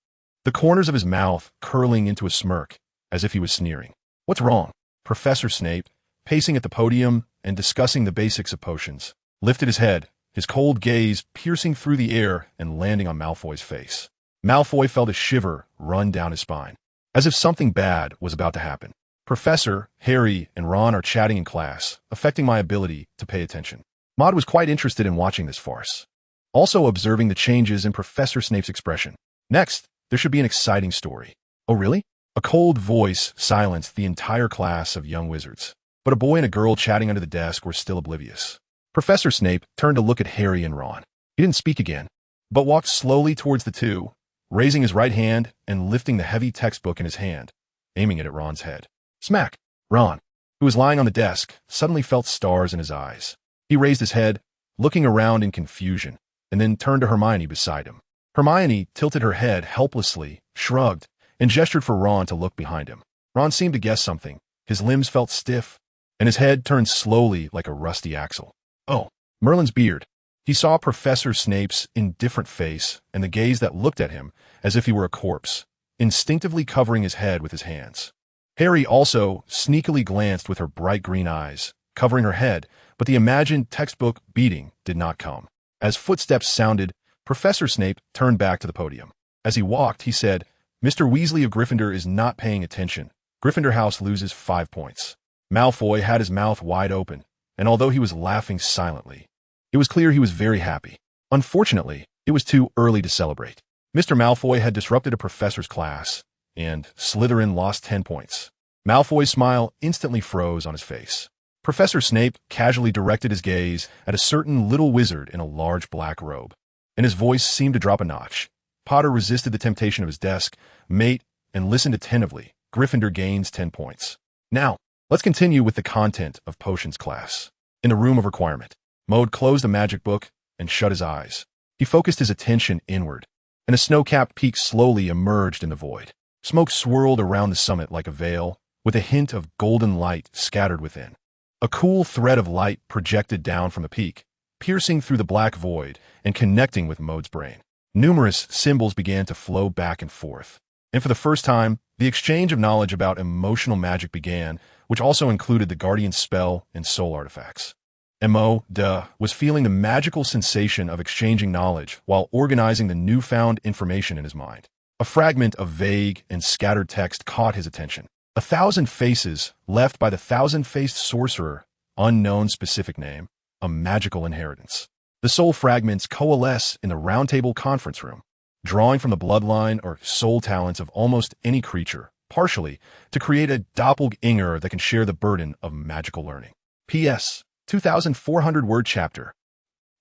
the corners of his mouth curling into a smirk, as if he was sneering. What's wrong? Professor Snape, pacing at the podium and discussing the basics of potions, lifted his head, his cold gaze piercing through the air and landing on Malfoy's face. Malfoy felt a shiver run down his spine, as if something bad was about to happen. Professor, Harry, and Ron are chatting in class, affecting my ability to pay attention. Maud was quite interested in watching this farce, also observing the changes in Professor Snape's expression. Next, there should be an exciting story. Oh really? A cold voice silenced the entire class of young wizards, but a boy and a girl chatting under the desk were still oblivious. Professor Snape turned to look at Harry and Ron. He didn't speak again, but walked slowly towards the two, raising his right hand and lifting the heavy textbook in his hand, aiming it at Ron's head. Smack! Ron, who was lying on the desk, suddenly felt stars in his eyes. He raised his head, looking around in confusion, and then turned to Hermione beside him. Hermione tilted her head helplessly, shrugged, and gestured for Ron to look behind him. Ron seemed to guess something. His limbs felt stiff, and his head turned slowly like a rusty axle. Oh, Merlin's beard. He saw Professor Snape's indifferent face and the gaze that looked at him as if he were a corpse, instinctively covering his head with his hands. Harry also sneakily glanced with her bright green eyes, covering her head, but the imagined textbook beating did not come. As footsteps sounded, Professor Snape turned back to the podium. As he walked, he said, Mr. Weasley of Gryffindor is not paying attention. Gryffindor House loses 5 points. Malfoy had his mouth wide open, and although he was laughing silently, it was clear he was very happy. Unfortunately, it was too early to celebrate. Mr. Malfoy had disrupted a professor's class, and Slytherin lost 10 points. Malfoy's smile instantly froze on his face. Professor Snape casually directed his gaze at a certain little wizard in a large black robe, and his voice seemed to drop a notch. Potter resisted the temptation of his desk, mate, and listened attentively. Gryffindor gains 10 points. Now, let's continue with the content of potions class. In the room of requirement, Mode closed the magic book and shut his eyes. He focused his attention inward, and a snow-capped peak slowly emerged in the void. Smoke swirled around the summit like a veil, with a hint of golden light scattered within. A cool thread of light projected down from the peak, piercing through the black void and connecting with Mode's brain. Numerous symbols began to flow back and forth, and for the first time, the exchange of knowledge about emotional magic began, which also included the Guardian spell and soul artifacts. Mode was feeling the magical sensation of exchanging knowledge while organizing the newfound information in his mind. A fragment of vague and scattered text caught his attention. 1,000 faces left by the thousand-faced sorcerer, unknown specific name, a magical inheritance. The soul fragments coalesce in the roundtable conference room, drawing from the bloodline or soul talents of almost any creature, partially, to create a doppelganger that can share the burden of magical learning. P.S. 2,400-word chapter.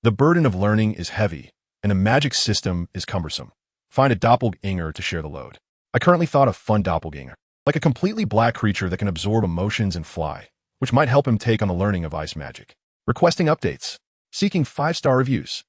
The burden of learning is heavy, and the magic system is cumbersome. Find a doppelganger to share the load. I currently thought of fun doppelganger, like a completely black creature that can absorb emotions and fly, which might help him take on the learning of ice magic. Requesting updates. Seeking 5-star reviews.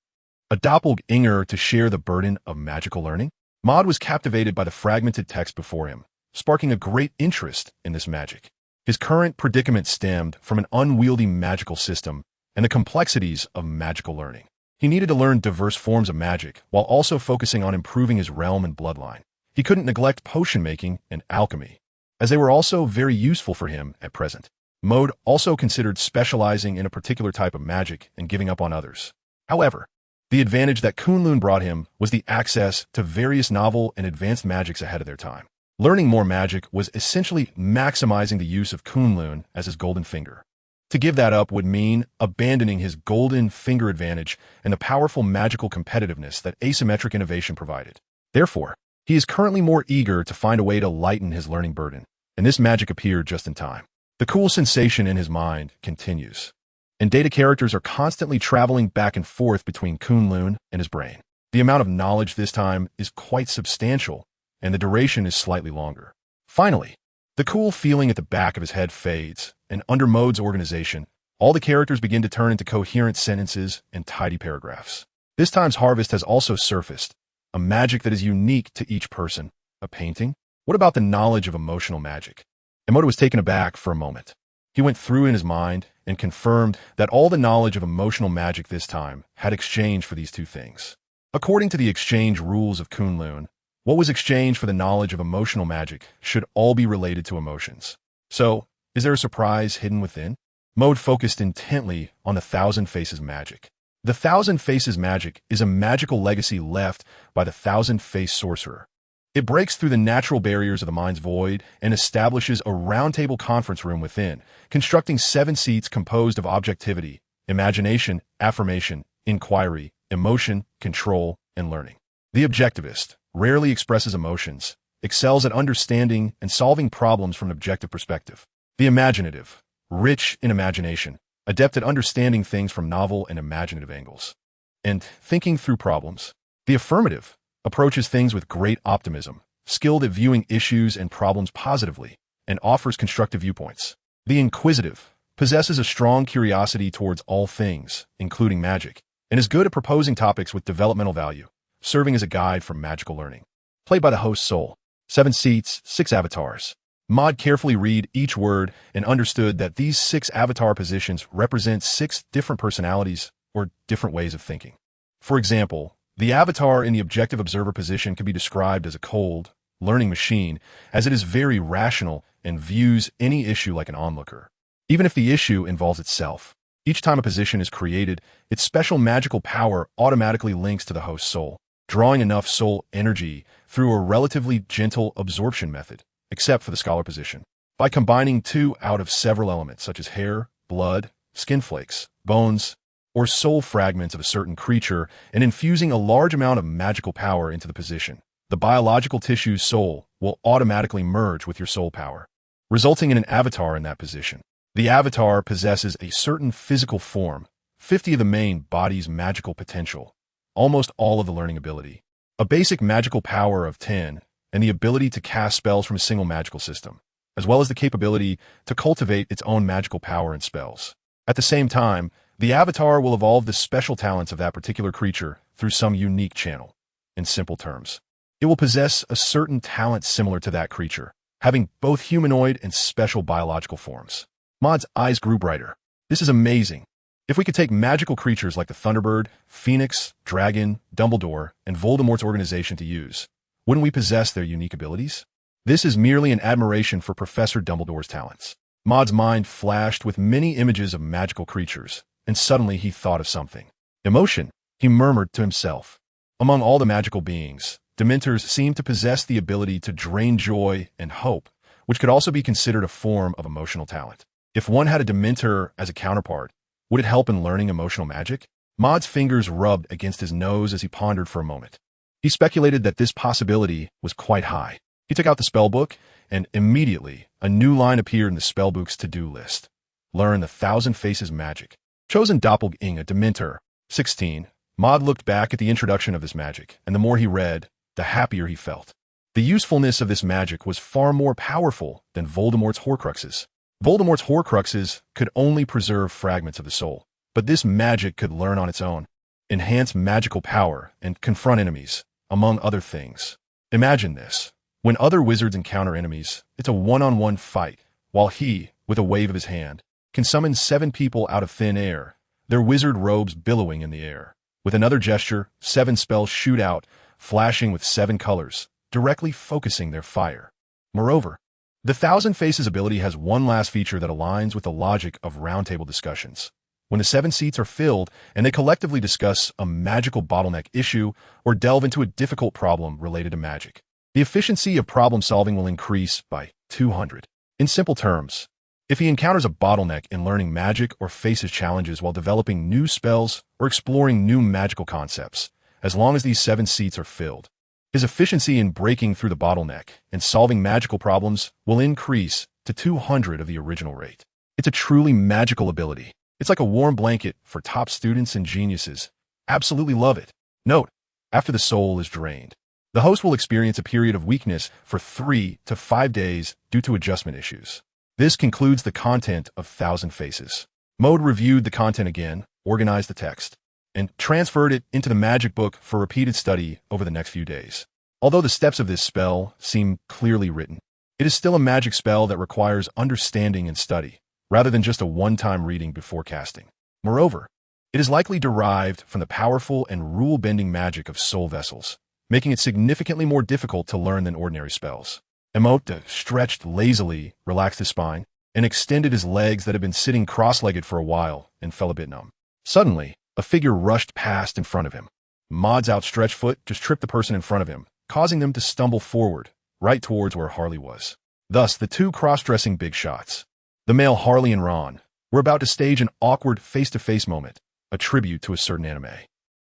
A doppelganger to share the burden of magical learning? Maud was captivated by the fragmented text before him, sparking a great interest in this magic. His current predicament stemmed from an unwieldy magical system and the complexities of magical learning. He needed to learn diverse forms of magic while also focusing on improving his realm and bloodline. He couldn't neglect potion making and alchemy, as they were also very useful for him at present. Mode also considered specializing in a particular type of magic and giving up on others. However, the advantage that Kunlun brought him was the access to various novel and advanced magics ahead of their time. Learning more magic was essentially maximizing the use of Kunlun as his golden finger. To give that up would mean abandoning his golden finger advantage and the powerful magical competitiveness that asymmetric innovation provided. Therefore, he is currently more eager to find a way to lighten his learning burden, and this magic appeared just in time. The cool sensation in his mind continues, and data characters are constantly traveling back and forth between Kunlun and his brain. The amount of knowledge this time is quite substantial, and the duration is slightly longer. Finally, the cool feeling at the back of his head fades, and under Mode's organization, All the characters begin to turn into coherent sentences and tidy paragraphs. This time's harvest has also surfaced, a magic that is unique to each person. A painting? What about the knowledge of emotional magic? Emoto was taken aback for a moment. He went through in his mind and confirmed that all the knowledge of emotional magic this time had exchanged for these two things. According to the exchange rules of Kunlun, what was exchanged for the knowledge of emotional magic should all be related to emotions. So, is there a surprise hidden within? Mode focused intently on the Thousand Faces magic. The Thousand Faces magic is a magical legacy left by the Thousand-Faced Sorcerer. It breaks through the natural barriers of the mind's void and establishes a round-table conference room within, constructing 7 seats composed of objectivity, imagination, affirmation, inquiry, emotion, control, and learning. The objectivist rarely expresses emotions, excels at understanding and solving problems from an objective perspective. The imaginative, rich in imagination, adept at understanding things from novel and imaginative angles, and thinking through problems. The affirmative approaches things with great optimism, skilled at viewing issues and problems positively, and offers constructive viewpoints. The inquisitive possesses a strong curiosity towards all things, including magic, and is good at proposing topics with developmental value, serving as a guide for magical learning. Played by the host Soul. 7 seats, 6 avatars. Maud carefully read each word and understood that these 6 avatar positions represent 6 different personalities or different ways of thinking. For example, the avatar in the objective observer position can be described as a cold, learning machine, as it is very rational and views any issue like an onlooker, even if the issue involves itself. Each time a position is created, its special magical power automatically links to the host's soul, drawing enough soul energy through a relatively gentle absorption method, except for the scholar position. By combining 2 out of several elements such as hair, blood, skin flakes, bones, or soul fragments of a certain creature and infusing a large amount of magical power into the position, the biological tissue's soul will automatically merge with your soul power, resulting in an avatar in that position. The avatar possesses a certain physical form, 50 of the main body's magical potential, almost all of the learning ability, a basic magical power of 10, and the ability to cast spells from a single magical system, as well as the capability to cultivate its own magical power and spells. At the same time, the avatar will evolve the special talents of that particular creature through some unique channel. In simple terms, it will possess a certain talent similar to that creature, having both humanoid and special biological forms. Maud's eyes grew brighter. This is amazing. If we could take magical creatures like the Thunderbird, Phoenix, Dragon, Dumbledore, and Voldemort's organization to use, wouldn't we possess their unique abilities? This is merely an admiration for Professor Dumbledore's talents. Maud's mind flashed with many images of magical creatures, and suddenly he thought of something. Emotion, he murmured to himself. Among all the magical beings, Dementors seem to possess the ability to drain joy and hope, which could also be considered a form of emotional talent. If one had a Dementor as a counterpart, would it help in learning emotional magic? Maud's fingers rubbed against his nose as he pondered for a moment. He speculated that this possibility was quite high. He took out the spellbook, and immediately a new line appeared in the spellbook's to-do list. Learn the Thousand Faces magic. Chosen Doppelganger Dementor. 16. Maud looked back at the introduction of this magic, and the more he read, the happier he felt. The usefulness of this magic was far more powerful than Voldemort's Horcruxes. Voldemort's Horcruxes could only preserve fragments of the soul, but this magic could learn on its own, enhance magical power, and confront enemies, among other things. Imagine this. When other wizards encounter enemies, it's a one-on-one fight, while he, with a wave of his hand, can summon 7 people out of thin air, their wizard robes billowing in the air. With another gesture, 7 spells shoot out, flashing with 7 colors, directly focusing their fire. Moreover, the Thousand Faces ability has one last feature that aligns with the logic of roundtable discussions. When the 7 seats are filled and they collectively discuss a magical bottleneck issue or delve into a difficult problem related to magic, the efficiency of problem solving will increase by 200. In simple terms, if he encounters a bottleneck in learning magic or faces challenges while developing new spells or exploring new magical concepts, as long as these 7 seats are filled, his efficiency in breaking through the bottleneck and solving magical problems will increase to 200 of the original rate. It's a truly magical ability. It's like a warm blanket for top students and geniuses. Absolutely love it. Note, after the soul is drained, the host will experience a period of weakness for 3 to 5 days due to adjustment issues. This concludes the content of Thousand Faces. Maud reviewed the content again, organized the text, and transferred it into the magic book for repeated study over the next few days. Although the steps of this spell seem clearly written, it is still a magic spell that requires understanding and study, rather than just a one-time reading before casting. Moreover, it is likely derived from the powerful and rule-bending magic of soul vessels, making it significantly more difficult to learn than ordinary spells. Emote stretched lazily, relaxed his spine, and extended his legs that had been sitting cross-legged for a while and fell a bit numb. Suddenly, a figure rushed past in front of him. Maud's outstretched foot just tripped the person in front of him, causing them to stumble forward, right towards where Harley was. Thus, the two cross-dressing big shots, the male Harley and Ron, were about to stage an awkward face-to-face moment, a tribute to a certain anime.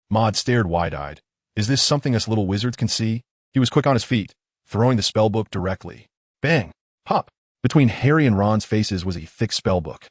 Maud stared wide-eyed. Is this something us little wizards can see? He was quick on his feet, throwing the spellbook directly. Bang! Pop! Between Harry and Ron's faces was a thick spellbook.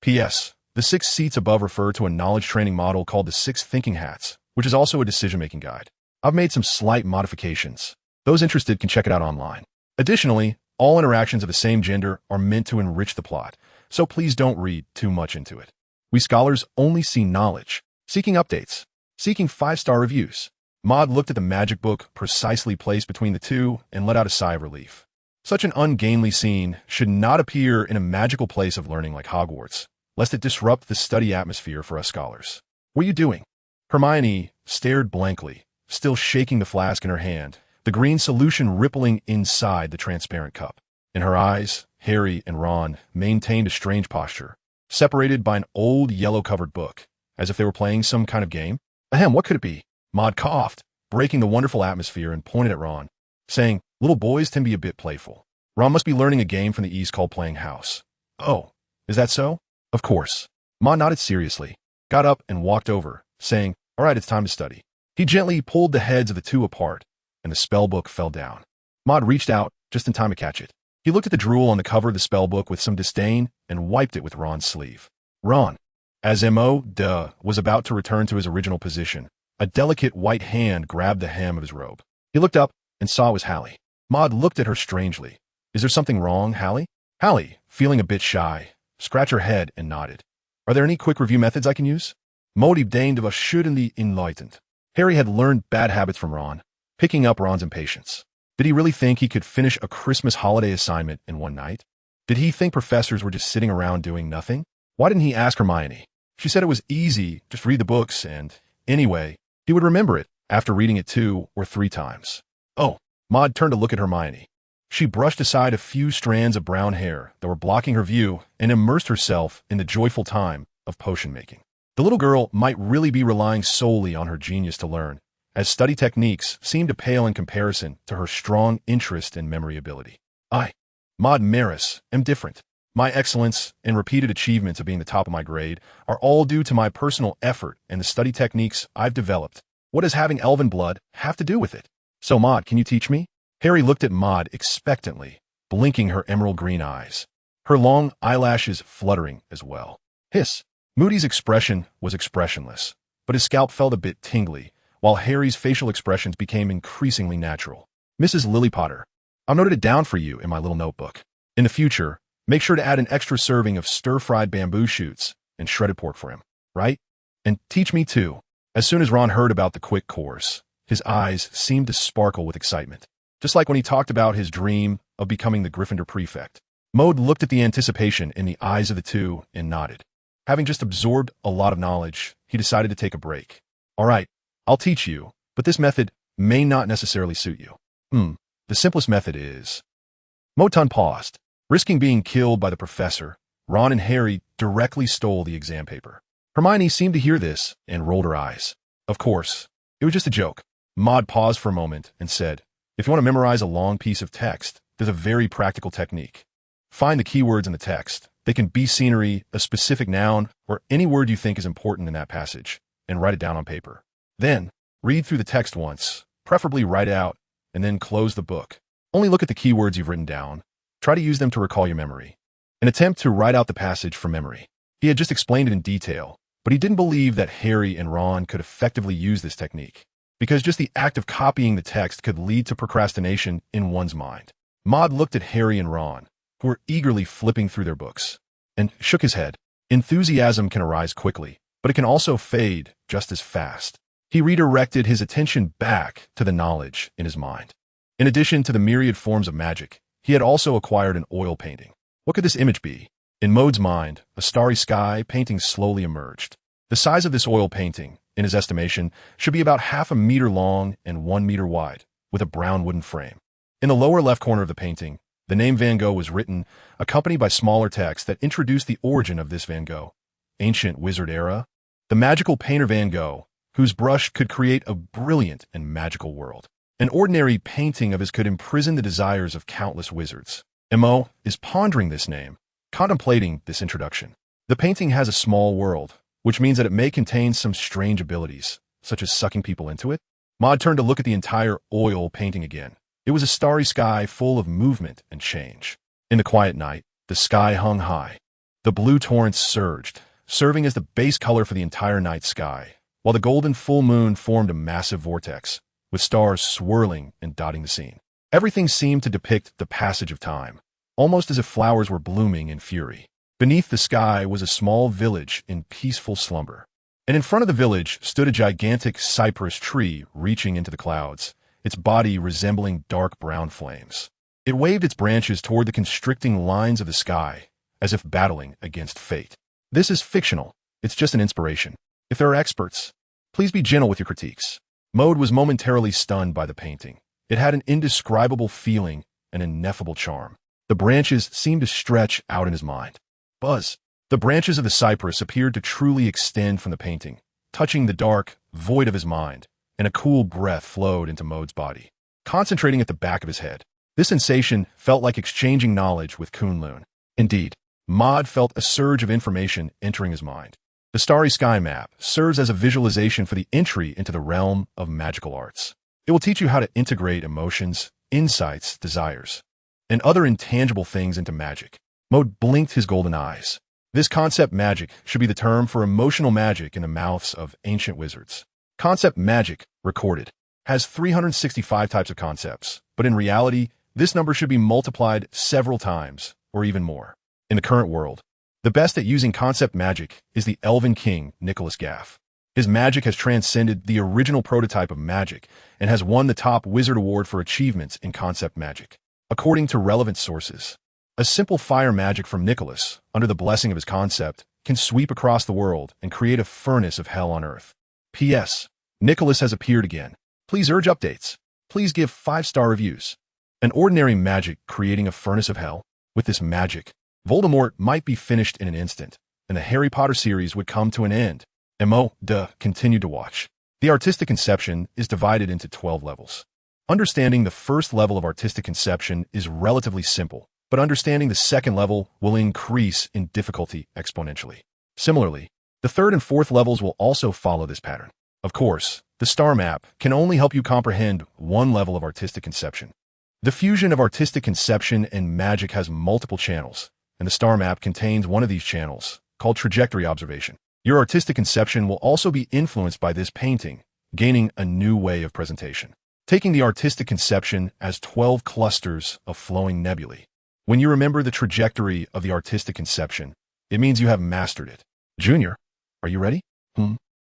P.S. The 6 seats above refer to a knowledge training model called the 6 Thinking Hats, which is also a decision-making guide. I've made some slight modifications. Those interested can check it out online. Additionally, all interactions of the same gender are meant to enrich the plot, so please don't read too much into it. We scholars only see knowledge, seeking updates, seeking 5-star reviews. Maud looked at the magic book precisely placed between the two and let out a sigh of relief. Such an ungainly scene should not appear in a magical place of learning like Hogwarts, lest it disrupt the study atmosphere for us scholars. What are you doing? Hermione stared blankly, still shaking the flask in her hand, the green solution rippling inside the transparent cup. In her eyes, Harry and Ron maintained a strange posture, separated by an old yellow-covered book, as if they were playing some kind of game. Ahem, what could it be? Maud coughed, breaking the wonderful atmosphere, and pointed at Ron, saying, little boys tend to be a bit playful. Ron must be learning a game from the East called Playing House. Oh, is that so? Of course. Maud nodded seriously, got up and walked over, saying, all right, it's time to study. He gently pulled the heads of the two apart, and the spellbook fell down. Maud reached out, just in time to catch it. He looked at the drool on the cover of the spellbook with some disdain and wiped it with Ron's sleeve. Ron, as M.O. was about to return to his original position, a delicate white hand grabbed the hem of his robe. He looked up and saw it was Hallie. Maud looked at her strangely. Is there something wrong, Hallie? Hallie, feeling a bit shy, scratched her head and nodded. Are there any quick review methods I can use? Maud deigned was surely enlightened. Harry had learned bad habits from Ron, picking up Ron's impatience. Did he really think he could finish a Christmas holiday assignment in one night? Did he think professors were just sitting around doing nothing? Why didn't he ask Hermione? She said it was easy, just read the books, and anyway, he would remember it after reading it 2 or 3 times. Oh, Maud turned to look at Hermione. She brushed aside a few strands of brown hair that were blocking her view and immersed herself in the joyful time of potion making. The little girl might really be relying solely on her genius to learn, as study techniques seemed to pale in comparison to her strong interest and memory ability. I, Maud Maris, am different. My excellence and repeated achievements of being the top of my grade are all due to my personal effort and the study techniques I've developed. What does having elven blood have to do with it? So Maud, can you teach me? Harry looked at Maud expectantly, blinking her emerald green eyes, her long eyelashes fluttering as well. Hiss. Moody's expression was expressionless, but his scalp felt a bit tingly, while Harry's facial expressions became increasingly natural. Mrs. Lily Potter, I've noted it down for you in my little notebook. In the future, make sure to add an extra serving of stir-fried bamboo shoots and shredded pork for him, right? And teach me too. As soon as Ron heard about the quick course, his eyes seemed to sparkle with excitement, just like when he talked about his dream of becoming the Gryffindor prefect. Maud looked at the anticipation in the eyes of the two and nodded. Having just absorbed a lot of knowledge, he decided to take a break. All right, I'll teach you, but this method may not necessarily suit you. The simplest method is... Moton paused. Risking being killed by the professor, Ron and Harry directly stole the exam paper. Hermione seemed to hear this and rolled her eyes. Of course, it was just a joke. Maud paused for a moment and said, if you want to memorize a long piece of text, there's a very practical technique. Find the keywords in the text. They can be scenery, a specific noun, or any word you think is important in that passage, and write it down on paper. Then, read through the text once, preferably write it out, and then close the book. Only look at the keywords you've written down. Try to use them to recall your memory. An attempt to write out the passage from memory. He had just explained it in detail, but he didn't believe that Harry and Ron could effectively use this technique, because just the act of copying the text could lead to procrastination in one's mind. Maud looked at Harry and Ron, who were eagerly flipping through their books, and shook his head. Enthusiasm can arise quickly, but it can also fade just as fast. He redirected his attention back to the knowledge in his mind. In addition to the myriad forms of magic, he had also acquired an oil painting. What could this image be? In Maud's mind, a starry sky painting slowly emerged. The size of this oil painting, in his estimation, should be about 1/2 meter long and 1 meter wide, with a brown wooden frame. In the lower left corner of the painting, the name Van Gogh was written, accompanied by smaller text that introduced the origin of this Van Gogh. Ancient wizard era. The magical painter Van Gogh, whose brush could create a brilliant and magical world. An ordinary painting of his could imprison the desires of countless wizards. Mo is pondering this name, contemplating this introduction. The painting has a small world, which means that it may contain some strange abilities, such as sucking people into it. Maud turned to look at the entire oil painting again. It was a starry sky full of movement and change. In the quiet night, the sky hung high. The blue torrents surged, serving as the base color for the entire night sky, while the golden full moon formed a massive vortex, with stars swirling and dotting the scene. Everything seemed to depict the passage of time, almost as if flowers were blooming in fury. Beneath the sky was a small village in peaceful slumber. And in front of the village stood a gigantic cypress tree reaching into the clouds, its body resembling dark brown flames. It waved its branches toward the constricting lines of the sky, as if battling against fate. This is fictional. It's just an inspiration. If there are experts, please be gentle with your critiques. Maud was momentarily stunned by the painting. It had an indescribable feeling, an ineffable charm. The branches seemed to stretch out in his mind. Buzz. The branches of the cypress appeared to truly extend from the painting, touching the dark void of his mind, and a cool breath flowed into Maud's body, concentrating at the back of his head. This sensation felt like exchanging knowledge with Kunlun. Indeed, Maud felt a surge of information entering his mind. The Starry Sky map serves as a visualization for the entry into the realm of magical arts. It will teach you how to integrate emotions, insights, desires, and other intangible things into magic. Maud blinked his golden eyes. This concept magic should be the term for emotional magic in the mouths of ancient wizards. Concept magic, recorded, has 365 types of concepts, but in reality, this number should be multiplied several times, or even more. In the current world, the best at using concept magic is the Elven king, Nicholas Gaff. His magic has transcended the original prototype of magic and has won the top wizard award for achievements in concept magic. According to relevant sources, a simple fire magic from Nicholas, under the blessing of his concept, can sweep across the world and create a furnace of hell on earth. P.S. Nicholas has appeared again. Please urge updates. Please give 5-star reviews. An ordinary magic creating a furnace of hell? With this magic, Voldemort might be finished in an instant, and the Harry Potter series would come to an end. Continued to watch. The artistic conception is divided into 12 levels. Understanding the first level of artistic conception is relatively simple, but understanding the second level will increase in difficulty exponentially. Similarly, the third and fourth levels will also follow this pattern. Of course, the star map can only help you comprehend one level of artistic conception. The fusion of artistic conception and magic has multiple channels, and the star map contains one of these channels, called trajectory observation. Your artistic conception will also be influenced by this painting, gaining a new way of presentation. Taking the artistic conception as 12 clusters of flowing nebulae. When you remember the trajectory of the artistic conception, it means you have mastered it. Junior, are you ready?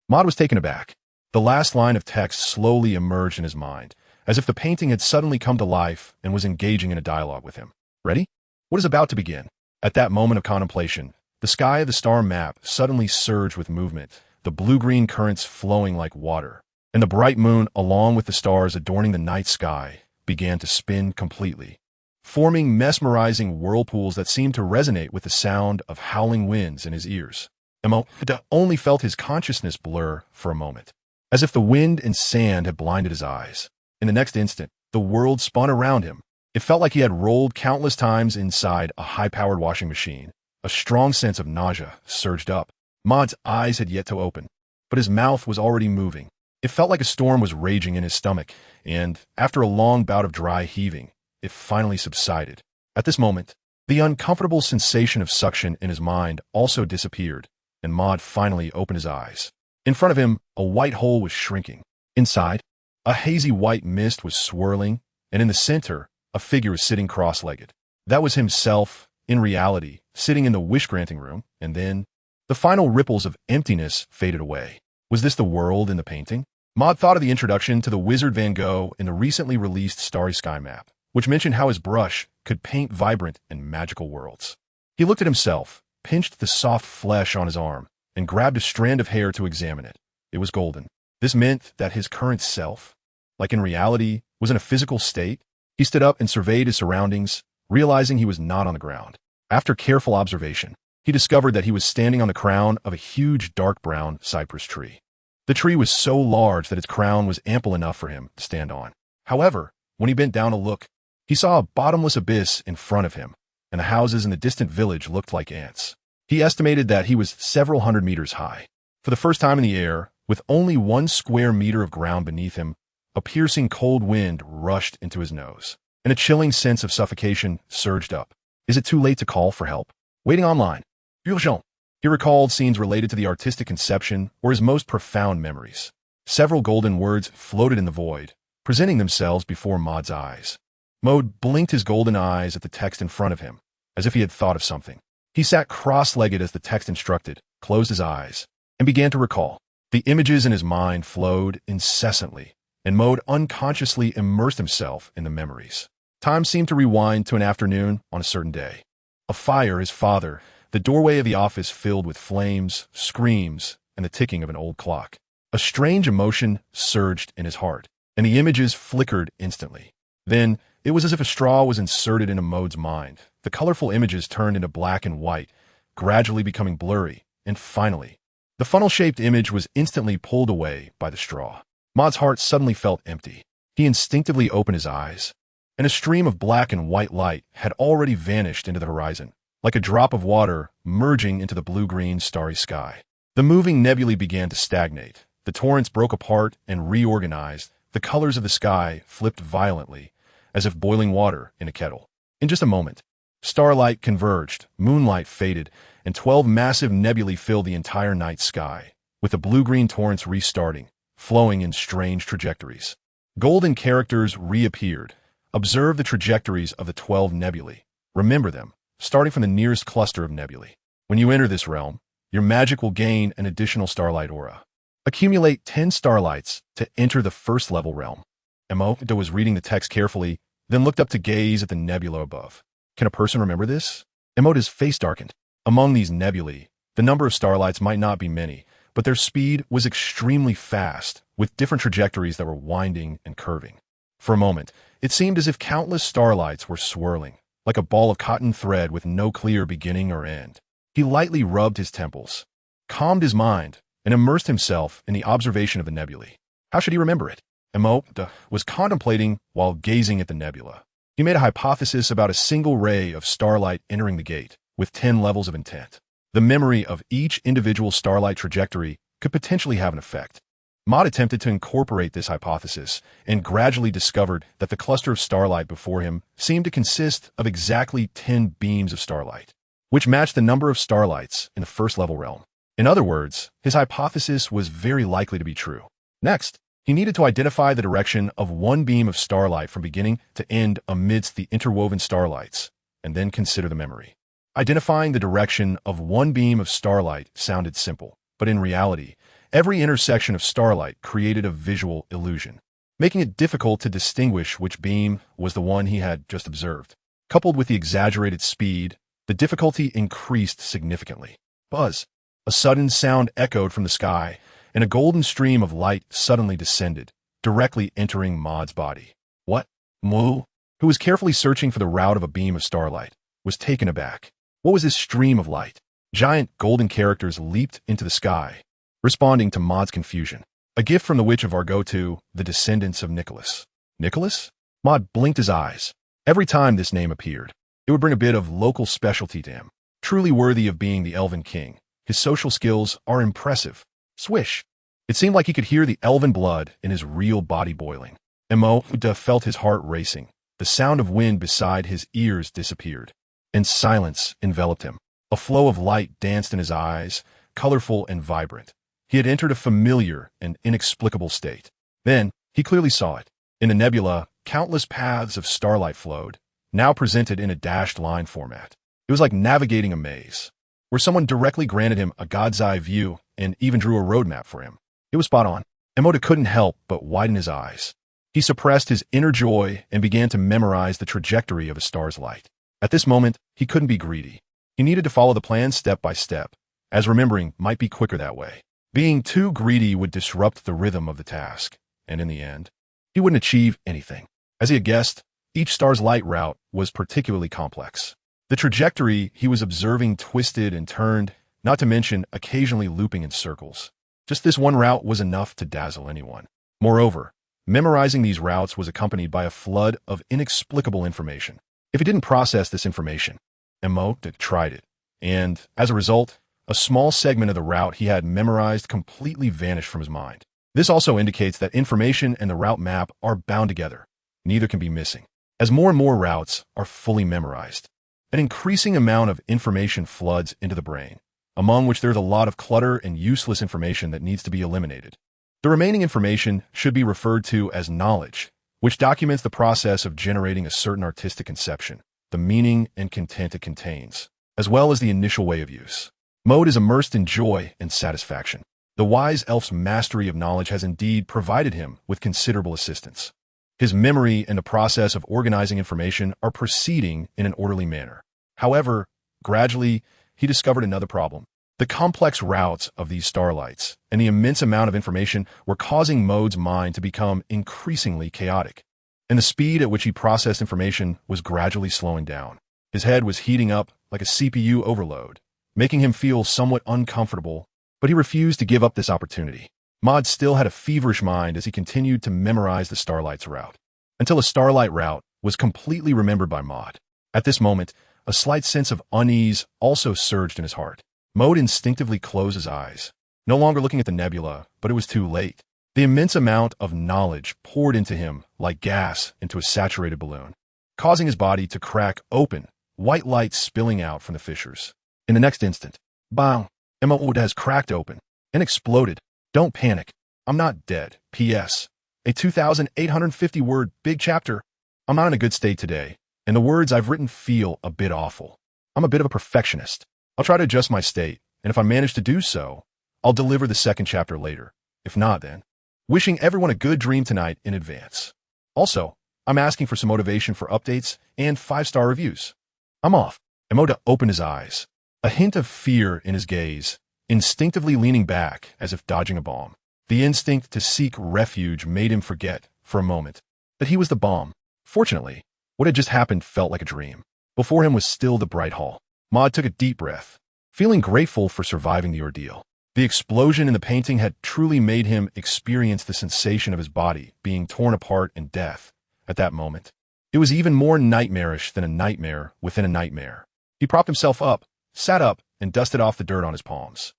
Maud was taken aback. The last line of text slowly emerged in his mind, as if the painting had suddenly come to life and was engaging in a dialogue with him. Ready? What is about to begin? At that moment of contemplation, the sky of the star map suddenly surged with movement, the blue-green currents flowing like water, and the bright moon, along with the stars adorning the night sky, began to spin completely, forming mesmerizing whirlpools that seemed to resonate with the sound of howling winds in his ears. Emo only felt his consciousness blur for a moment, as if the wind and sand had blinded his eyes. In the next instant, the world spun around him. It felt like he had rolled countless times inside a high-powered washing machine. A strong sense of nausea surged up. Maud's eyes had yet to open, but his mouth was already moving. It felt like a storm was raging in his stomach, and, after a long bout of dry heaving, it finally subsided. At this moment, the uncomfortable sensation of suction in his mind also disappeared, and Maud finally opened his eyes. In front of him, a white hole was shrinking. Inside, a hazy white mist was swirling, and in the center, a figure was sitting cross-legged. That was himself, in reality, sitting in the wish-granting room, and then, The final ripples of emptiness faded away. Was this the world in the painting? Maud thought of the introduction to the wizard Van Gogh in the recently released Starry Sky map, which mentioned how his brush could paint vibrant and magical worlds. He looked at himself, pinched the soft flesh on his arm, and grabbed a strand of hair to examine it. It was golden. This meant that his current self, like in reality, was in a physical state. He stood up and surveyed his surroundings, realizing he was not on the ground. After careful observation, he discovered that he was standing on the crown of a huge dark brown cypress tree. The tree was so large that its crown was ample enough for him to stand on. However, when he bent down to look, he saw a bottomless abyss in front of him, and the houses in the distant village looked like ants. He estimated that he was several hundred meters high. For the first time in the air, with only 1 square meter of ground beneath him, a piercing cold wind rushed into his nose, and a chilling sense of suffocation surged up. Is it too late to call for help? Waiting online. Urgent. He recalled scenes related to the artistic conception or his most profound memories. Several golden words floated in the void, presenting themselves before Maud's eyes. Maud blinked his golden eyes at the text in front of him, as if he had thought of something. He sat cross-legged as the text instructed, closed his eyes, and began to recall. The images in his mind flowed incessantly, and Maud unconsciously immersed himself in the memories. Time seemed to rewind to an afternoon on a certain day. A fire, his father, the doorway of the office filled with flames, screams, and the ticking of an old clock. A strange emotion surged in his heart, and the images flickered instantly. Then, it was as if a straw was inserted into Maud's mind. The colorful images turned into black and white, gradually becoming blurry, and finally, the funnel-shaped image was instantly pulled away by the straw. Maud's heart suddenly felt empty. He instinctively opened his eyes, and a stream of black and white light had already vanished into the horizon, like a drop of water merging into the blue-green starry sky. The moving nebulae began to stagnate. The torrents broke apart and reorganized. The colors of the sky flipped violently, as if boiling water in a kettle. In just a moment, starlight converged, moonlight faded, and 12 massive nebulae filled the entire night sky, with the blue-green torrents restarting, flowing in strange trajectories. Golden characters reappeared. Observe the trajectories of the 12 nebulae. Remember them, starting from the nearest cluster of nebulae. When you enter this realm, your magic will gain an additional starlight aura. Accumulate 10 starlights to enter the first-level realm. Emo was reading the text carefully, then looked up to gaze at the nebula above. Can a person remember this? Emota's face darkened. Among these nebulae, the number of starlights might not be many, but their speed was extremely fast, with different trajectories that were winding and curving. For a moment, it seemed as if countless starlights were swirling, like a ball of cotton thread with no clear beginning or end. He lightly rubbed his temples, calmed his mind, and immersed himself in the observation of the nebulae. How should he remember it? Emota was contemplating while gazing at the nebula. He made a hypothesis about a single ray of starlight entering the gate, with 10 levels of intent. The memory of each individual starlight trajectory could potentially have an effect. Maud attempted to incorporate this hypothesis and gradually discovered that the cluster of starlight before him seemed to consist of exactly 10 beams of starlight, which matched the number of starlights in the first-level realm. In other words, his hypothesis was very likely to be true. Next, he needed to identify the direction of one beam of starlight from beginning to end amidst the interwoven starlights, and then consider the memory. Identifying the direction of one beam of starlight sounded simple, but in reality, every intersection of starlight created a visual illusion, making it difficult to distinguish which beam was the one he had just observed. Coupled with the exaggerated speed, the difficulty increased significantly. Buzz. A sudden sound echoed from the sky, and a golden stream of light suddenly descended, directly entering Maud's body. What? Moo, who was carefully searching for the route of a beam of starlight, was taken aback. What was this stream of light? Giant golden characters leaped into the sky, responding to Maud's confusion. A gift from the Witch of Argotu, the descendants of Nicholas. Nicholas? Maud blinked his eyes. Every time this name appeared, it would bring a bit of local specialty to him. Truly worthy of being the Elven King, his social skills are impressive. Swish! It seemed like he could hear the elven blood in his real body boiling. Emoda felt his heart racing. The sound of wind beside his ears disappeared, and silence enveloped him. A flow of light danced in his eyes, colorful and vibrant. He had entered a familiar and inexplicable state. Then, he clearly saw it. In the nebula, countless paths of starlight flowed, now presented in a dashed line format. It was like navigating a maze. where someone directly granted him a god's eye view and even drew a roadmap for him. It was spot on. Emoda couldn't help but widen his eyes. He suppressed his inner joy and began to memorize the trajectory of a star's light. At this moment, he couldn't be greedy. He needed to follow the plan step by step, as remembering might be quicker that way. Being too greedy would disrupt the rhythm of the task, and in the end, he wouldn't achieve anything. As he had guessed, each star's light route was particularly complex. The trajectory he was observing twisted and turned, not to mention occasionally looping in circles. Just this one route was enough to dazzle anyone. Moreover, memorizing these routes was accompanied by a flood of inexplicable information. If he didn't process this information, Emoda tried it, and, as a result, a small segment of the route he had memorized completely vanished from his mind. This also indicates that information and the route map are bound together. Neither can be missing. As more and more routes are fully memorized, an increasing amount of information floods into the brain, among which there's a lot of clutter and useless information that needs to be eliminated. The remaining information should be referred to as knowledge, which documents the process of generating a certain artistic conception, the meaning and content it contains, as well as the initial way of use. Mode is immersed in joy and satisfaction. The wise elf's mastery of knowledge has indeed provided him with considerable assistance. His memory and the process of organizing information are proceeding in an orderly manner. However, gradually, he discovered another problem. The complex routes of these starlights and the immense amount of information were causing Mode's mind to become increasingly chaotic, and the speed at which he processed information was gradually slowing down. His head was heating up like a CPU overload, making him feel somewhat uncomfortable, but he refused to give up this opportunity. Mod still had a feverish mind as he continued to memorize the starlight's route, until a starlight route was completely remembered by Mod. At this moment, a slight sense of unease also surged in his heart. Mode instinctively closed his eyes, no longer looking at the nebula, but it was too late. The immense amount of knowledge poured into him like gas into a saturated balloon, causing his body to crack open, white light spilling out from the fissures. In the next instant, bang, Mode has cracked open and exploded. Don't panic. I'm not dead. P.S. A 2,850-word big chapter. I'm not in a good state today, and the words I've written feel a bit awful. I'm a bit of a perfectionist. I'll try to adjust my state, and if I manage to do so, I'll deliver the second chapter later. If not, then, wishing everyone a good dream tonight in advance. Also, I'm asking for some motivation for updates and 5-star reviews. I'm off. Emoda opened his eyes, a hint of fear in his gaze, instinctively leaning back as if dodging a bomb. The instinct to seek refuge made him forget, for a moment, that he was the bomb. Fortunately, what had just happened felt like a dream. Before him was still the bright hall. Mod took a deep breath, feeling grateful for surviving the ordeal. The explosion in the painting had truly made him experience the sensation of his body being torn apart in death at that moment. It was even more nightmarish than a nightmare within a nightmare. He propped himself up, sat up, and dusted off the dirt on his palms.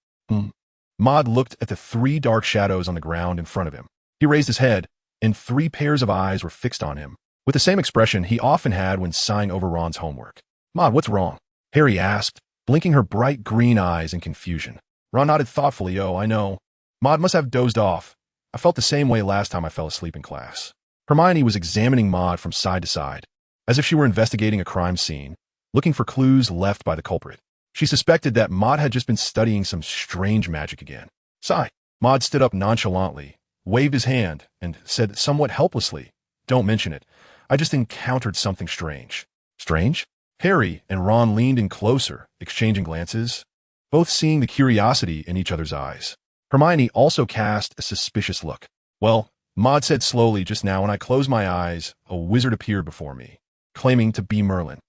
Mod looked at the 3 dark shadows on the ground in front of him. He raised his head, and 3 pairs of eyes were fixed on him, with the same expression he often had when sighing over Ron's homework. Mod, what's wrong? Harry asked, blinking her bright green eyes in confusion. Ron nodded thoughtfully. Oh, I know. Mod must have dozed off. I felt the same way last time I fell asleep in class. Hermione was examining Mod from side to side, as if she were investigating a crime scene, looking for clues left by the culprit. She suspected that Mod had just been studying some strange magic again. Sigh. Mod stood up nonchalantly, waved his hand, and said somewhat helplessly, "Don't mention it. I just encountered something strange." Strange? Harry and Ron leaned in closer, exchanging glances, both seeing the curiosity in each other's eyes. Hermione also cast a suspicious look. Well, Mod said slowly just now when I closed my eyes, a wizard appeared before me, claiming to be Merlin.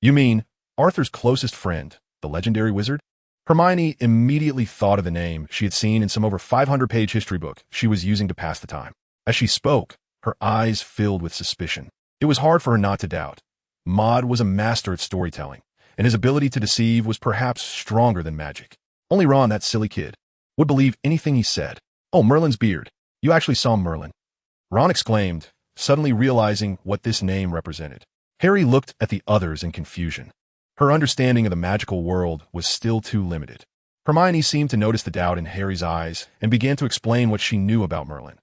You mean Arthur's closest friend, the legendary wizard? Hermione immediately thought of the name she had seen in some over 500-page history book she was using to pass the time. As she spoke, her eyes filled with suspicion. It was hard for her not to doubt. Mod was a master at storytelling, and his ability to deceive was perhaps stronger than magic. Only Ron, that silly kid, would believe anything he said. Oh, Merlin's beard. You actually saw Merlin. Ron exclaimed, suddenly realizing what this name represented. Harry looked at the others in confusion. Her understanding of the magical world was still too limited. Hermione seemed to notice the doubt in Harry's eyes and began to explain what she knew about Merlin.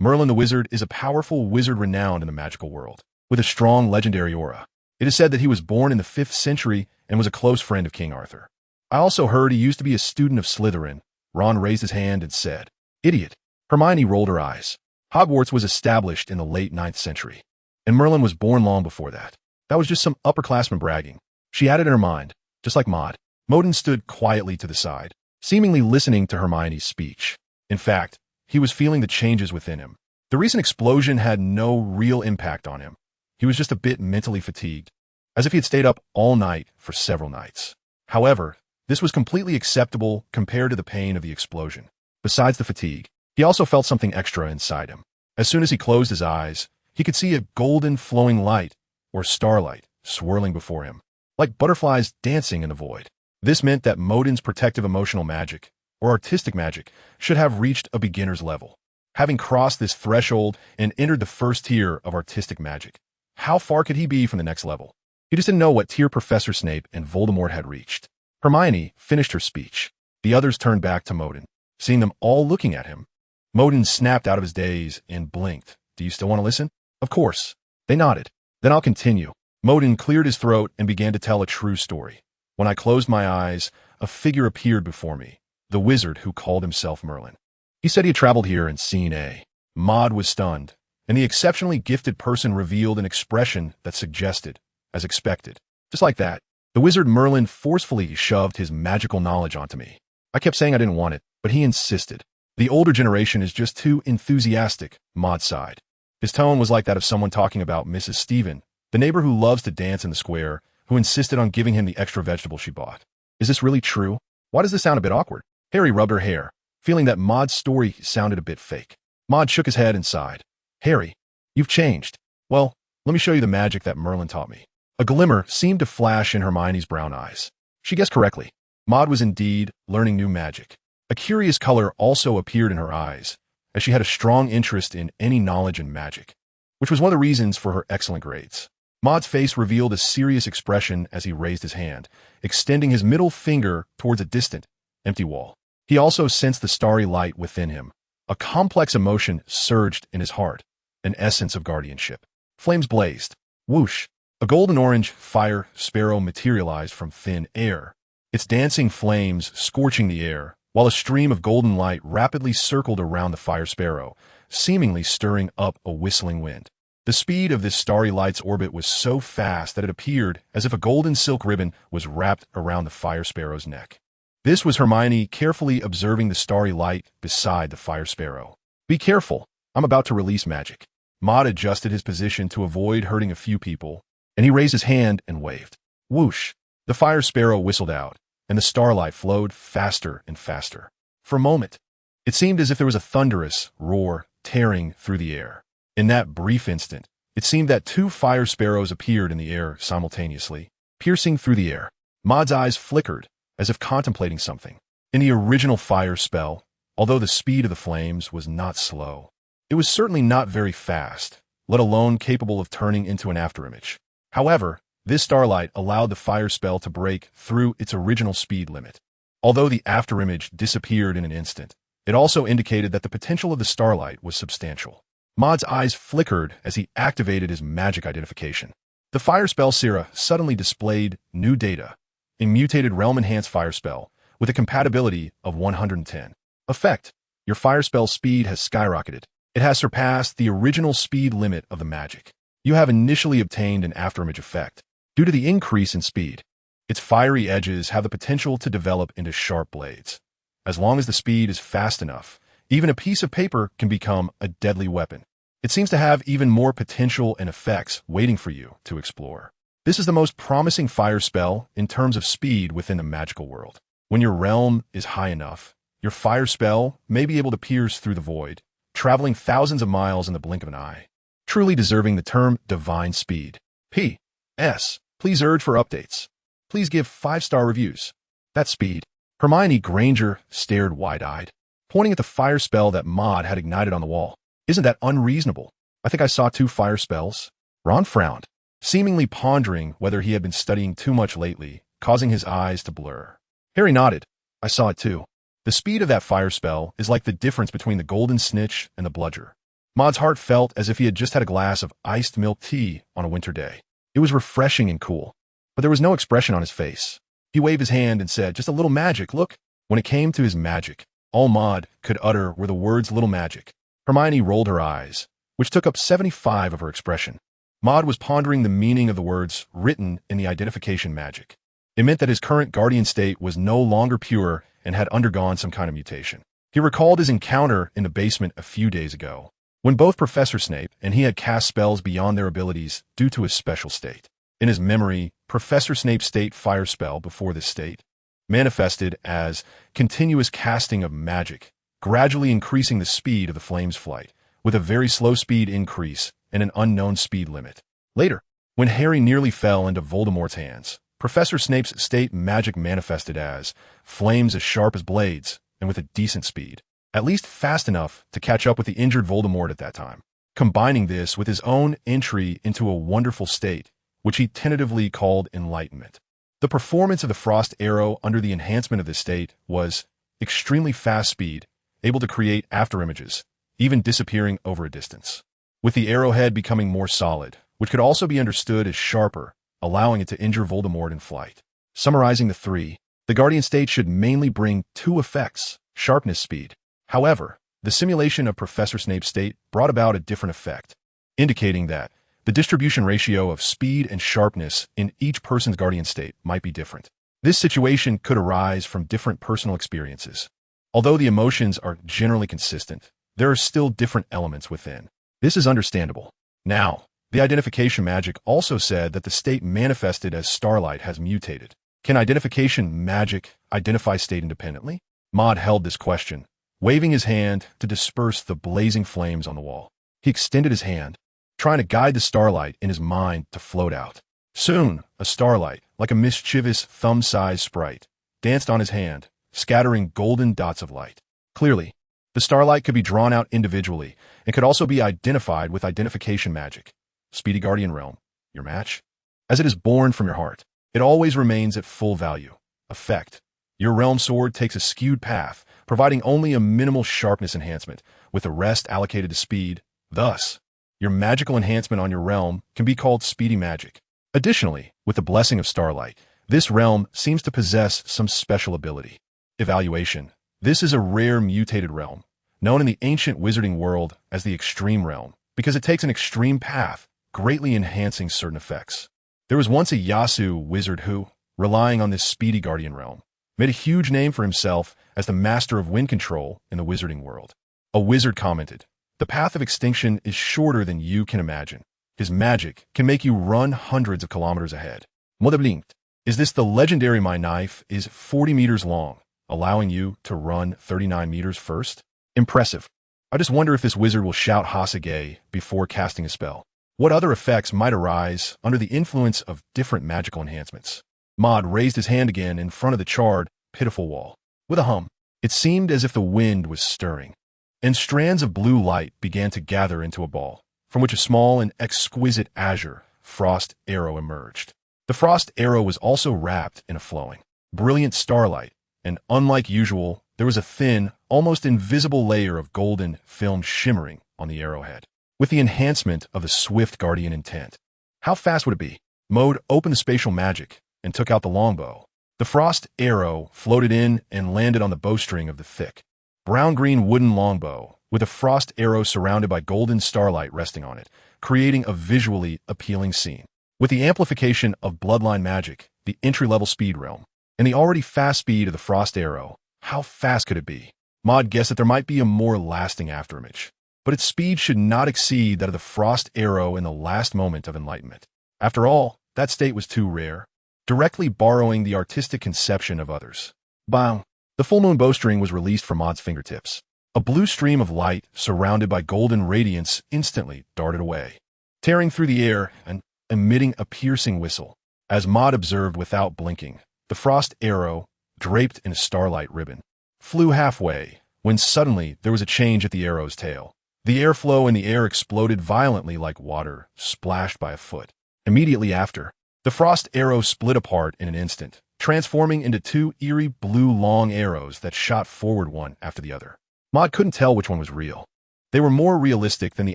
Merlin the wizard is a powerful wizard renowned in the magical world, with a strong legendary aura. It is said that he was born in the 5th century and was a close friend of King Arthur. I also heard he used to be a student of Slytherin. Ron raised his hand and said, "Idiot." Hermione rolled her eyes. Hogwarts was established in the late 9th century, and Merlin was born long before that. That was just some upperclassman bragging. She had it in her mind, just like Maud. Modin stood quietly to the side, seemingly listening to Hermione's speech. In fact, he was feeling the changes within him. The recent explosion had no real impact on him. He was just a bit mentally fatigued, as if he had stayed up all night for several nights. However, this was completely acceptable compared to the pain of the explosion. Besides the fatigue, he also felt something extra inside him. As soon as he closed his eyes, he could see a golden flowing light, or starlight, swirling before him, like butterflies dancing in the void. This meant that Modin's protective emotional magic, or artistic magic, should have reached a beginner's level. Having crossed this threshold and entered the first tier of artistic magic, how far could he be from the next level? He just didn't know what tier Professor Snape and Voldemort had reached. Hermione finished her speech. The others turned back to Modin, seeing them all looking at him. Modin snapped out of his daze and blinked. "Do you still want to listen?" "Of course." They nodded. "Then I'll continue." Modin cleared his throat and began to tell a true story. "When I closed my eyes, a figure appeared before me, the wizard who called himself Merlin. He said he had traveled here and seen a..." Maud was stunned, and the exceptionally gifted person revealed an expression that suggested, as expected. Just like that, the wizard Merlin forcefully shoved his magical knowledge onto me. I kept saying I didn't want it, but he insisted. "The older generation is just too enthusiastic," Maud sighed. His tone was like that of someone talking about Mrs. Stephen, the neighbor who loves to dance in the square, who insisted on giving him the extra vegetable she bought. "Is this really true? Why does this sound a bit awkward?" Harry rubbed her hair, feeling that Maud's story sounded a bit fake. Maud shook his head and sighed. "Harry, you've changed. Well, let me show you the magic that Merlin taught me." A glimmer seemed to flash in Hermione's brown eyes. She guessed correctly. Maud was indeed learning new magic. A curious color also appeared in her eyes, as she had a strong interest in any knowledge in magic, which was one of the reasons for her excellent grades. Maud's face revealed a serious expression as he raised his hand, extending his middle finger towards a distant, empty wall. He also sensed the starry light within him. A complex emotion surged in his heart, an essence of guardianship. Flames blazed. Whoosh! A golden-orange fire sparrow materialized from thin air, its dancing flames scorching the air, while a stream of golden light rapidly circled around the fire sparrow, seemingly stirring up a whistling wind. The speed of this starry light's orbit was so fast that it appeared as if a golden silk ribbon was wrapped around the fire sparrow's neck. This was Hermione carefully observing the starry light beside the fire sparrow. "Be careful, I'm about to release magic." Maud adjusted his position to avoid hurting a few people, and he raised his hand and waved. Whoosh! The fire sparrow whistled out, and the starlight flowed faster and faster. For a moment, it seemed as if there was a thunderous roar tearing through the air. In that brief instant, it seemed that two fire sparrows appeared in the air simultaneously, piercing through the air. Maud's eyes flickered, as if contemplating something. In the original fire spell, although the speed of the flames was not slow, it was certainly not very fast, let alone capable of turning into an afterimage. However, this starlight allowed the fire spell to break through its original speed limit. Although the afterimage disappeared in an instant, it also indicated that the potential of the starlight was substantial. Maud's eyes flickered as he activated his magic identification. The fire spell Sira suddenly displayed new data, a mutated realm-enhanced fire spell with a compatibility of 110. Effect: your fire spell speed has skyrocketed. It has surpassed the original speed limit of the magic. You have initially obtained an afterimage effect. Due to the increase in speed, its fiery edges have the potential to develop into sharp blades. As long as the speed is fast enough, even a piece of paper can become a deadly weapon. It seems to have even more potential and effects waiting for you to explore. This is the most promising fire spell in terms of speed within the magical world. When your realm is high enough, your fire spell may be able to pierce through the void, traveling thousands of miles in the blink of an eye, truly deserving the term divine speed. P.S. Please urge for updates. Please give 5-star reviews. That's speed. Hermione Granger stared wide-eyed, pointing at the fire spell that Maud had ignited on the wall. Isn't that unreasonable? I think I saw 2 fire spells. Ron frowned, seemingly pondering whether he had been studying too much lately, causing his eyes to blur. Harry nodded. I saw it too. The speed of that fire spell is like the difference between the golden snitch and the bludger. Maud's heart felt as if he had just had a glass of iced milk tea on a winter day. It was refreshing and cool, but there was no expression on his face. He waved his hand and said, "Just a little magic, look." When it came to his magic, all Maud could utter were the words "little magic." Hermione rolled her eyes, which took up 75 of her expression. Maud was pondering the meaning of the words written in the identification magic. It meant that his current guardian state was no longer pure and had undergone some kind of mutation. He recalled his encounter in the basement a few days ago, when both Professor Snape and he had cast spells beyond their abilities due to his special state. In his memory, Professor Snape's state fire spell before this state manifested as continuous casting of magic, gradually increasing the speed of the flame's flight, with a very slow speed increase and an unknown speed limit. Later, when Harry nearly fell into Voldemort's hands, Professor Snape's state magic manifested as flames as sharp as blades and with a decent speed, at least fast enough to catch up with the injured Voldemort at that time. Combining this with his own entry into a wonderful state, which he tentatively called enlightenment. The performance of the frost arrow under the enhancement of this state was extremely fast speed, able to create afterimages, even disappearing over a distance, with the arrowhead becoming more solid, which could also be understood as sharper, allowing it to injure Voldemort in flight. Summarizing the three, the Guardian State should mainly bring two effects: sharpness, speed. However, the simulation of Professor Snape's state brought about a different effect, indicating that the distribution ratio of speed and sharpness in each person's Guardian State might be different. This situation could arise from different personal experiences. Although the emotions are generally consistent, there are still different elements within. This is understandable. Now, the identification magic also said that the state manifested as starlight has mutated. Can identification magic identify state independently? Maud held this question, waving his hand to disperse the blazing flames on the wall. He extended his hand, trying to guide the starlight in his mind to float out. Soon, a starlight, like a mischievous thumb-sized sprite, danced on his hand, scattering golden dots of light. Clearly, the starlight could be drawn out individually and could also be identified with identification magic. Speedy Guardian Realm, your match? As it is born from your heart, it always remains at full value. Effect: your realm sword takes a skewed path, providing only a minimal sharpness enhancement, with the rest allocated to speed. Thus, your magical enhancement on your realm can be called speedy magic. Additionally, with the blessing of starlight, this realm seems to possess some special ability. Evaluation: this is a rare mutated realm, known in the ancient wizarding world as the extreme realm, because it takes an extreme path, greatly enhancing certain effects. There was once a Yasu wizard who, relying on this speedy guardian realm, made a huge name for himself as the master of wind control in the wizarding world. A wizard commented, "The path of extinction is shorter than you can imagine. His magic can make you run hundreds of kilometers ahead." Modeblinked. Is this the legendary My Knife is 40 meters long, allowing you to run 39 meters first? Impressive. I just wonder if this wizard will shout Hasage before casting a spell. What other effects might arise under the influence of different magical enhancements? Maud raised his hand again in front of the charred, pitiful wall. With a hum, it seemed as if the wind was stirring, and strands of blue light began to gather into a ball, from which a small and exquisite azure frost arrow emerged. The frost arrow was also wrapped in a flowing, brilliant starlight, and unlike usual, there was a thin, almost invisible layer of golden film shimmering on the arrowhead, with the enhancement of the swift guardian intent. How fast would it be? Maud opened the spatial magic and took out the longbow. The frost arrow floated in and landed on the bowstring of the thick, brown-green wooden longbow, with a frost arrow surrounded by golden starlight resting on it, creating a visually appealing scene. With the amplification of bloodline magic, the entry-level speed realm, and the already fast speed of the frost arrow, how fast could it be? Maud guessed that there might be a more lasting afterimage, but its speed should not exceed that of the frost arrow in the last moment of enlightenment. After all, that state was too rare, directly borrowing the artistic conception of others. Bang! The full moon bowstring was released from Maud's fingertips. A blue stream of light, surrounded by golden radiance, instantly darted away, tearing through the air and emitting a piercing whistle. As Maud observed without blinking, the frost arrow, draped in a starlight ribbon, flew halfway, when suddenly there was a change at the arrow's tail. The airflow in the air exploded violently like water splashed by a foot. Immediately after, the frost arrow split apart in an instant, transforming into two eerie blue long arrows that shot forward one after the other. Maud couldn't tell which one was real. They were more realistic than the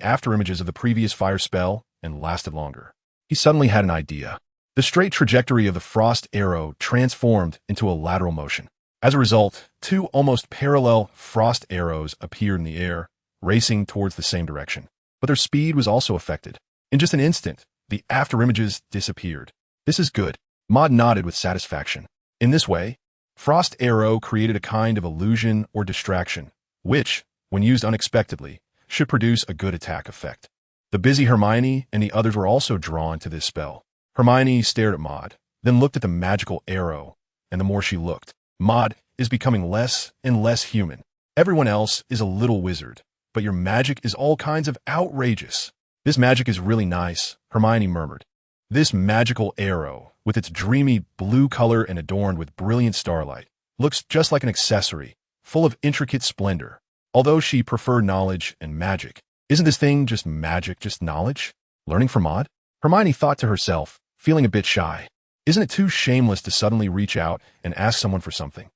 afterimages of the previous fire spell and lasted longer. He suddenly had an idea. The straight trajectory of the frost arrow transformed into a lateral motion. As a result, two almost parallel frost arrows appeared in the air, racing towards the same direction. But their speed was also affected. In just an instant, the afterimages disappeared. This is good. Maud nodded with satisfaction. In this way, Frost Arrow created a kind of illusion or distraction, which, when used unexpectedly, should produce a good attack effect. The busy Hermione and the others were also drawn to this spell. Hermione stared at Maud, then looked at the magical arrow, and the more she looked, Maud is becoming less and less human. Everyone else is a little wizard, but your magic is all kinds of outrageous. This magic is really nice, Hermione murmured. This magical arrow, with its dreamy blue color and adorned with brilliant starlight, looks just like an accessory, full of intricate splendor. Although she preferred knowledge and magic, isn't this thing just magic, just knowledge? Learning from Maud? Hermione thought to herself, feeling a bit shy. Isn't it too shameless to suddenly reach out and ask someone for something?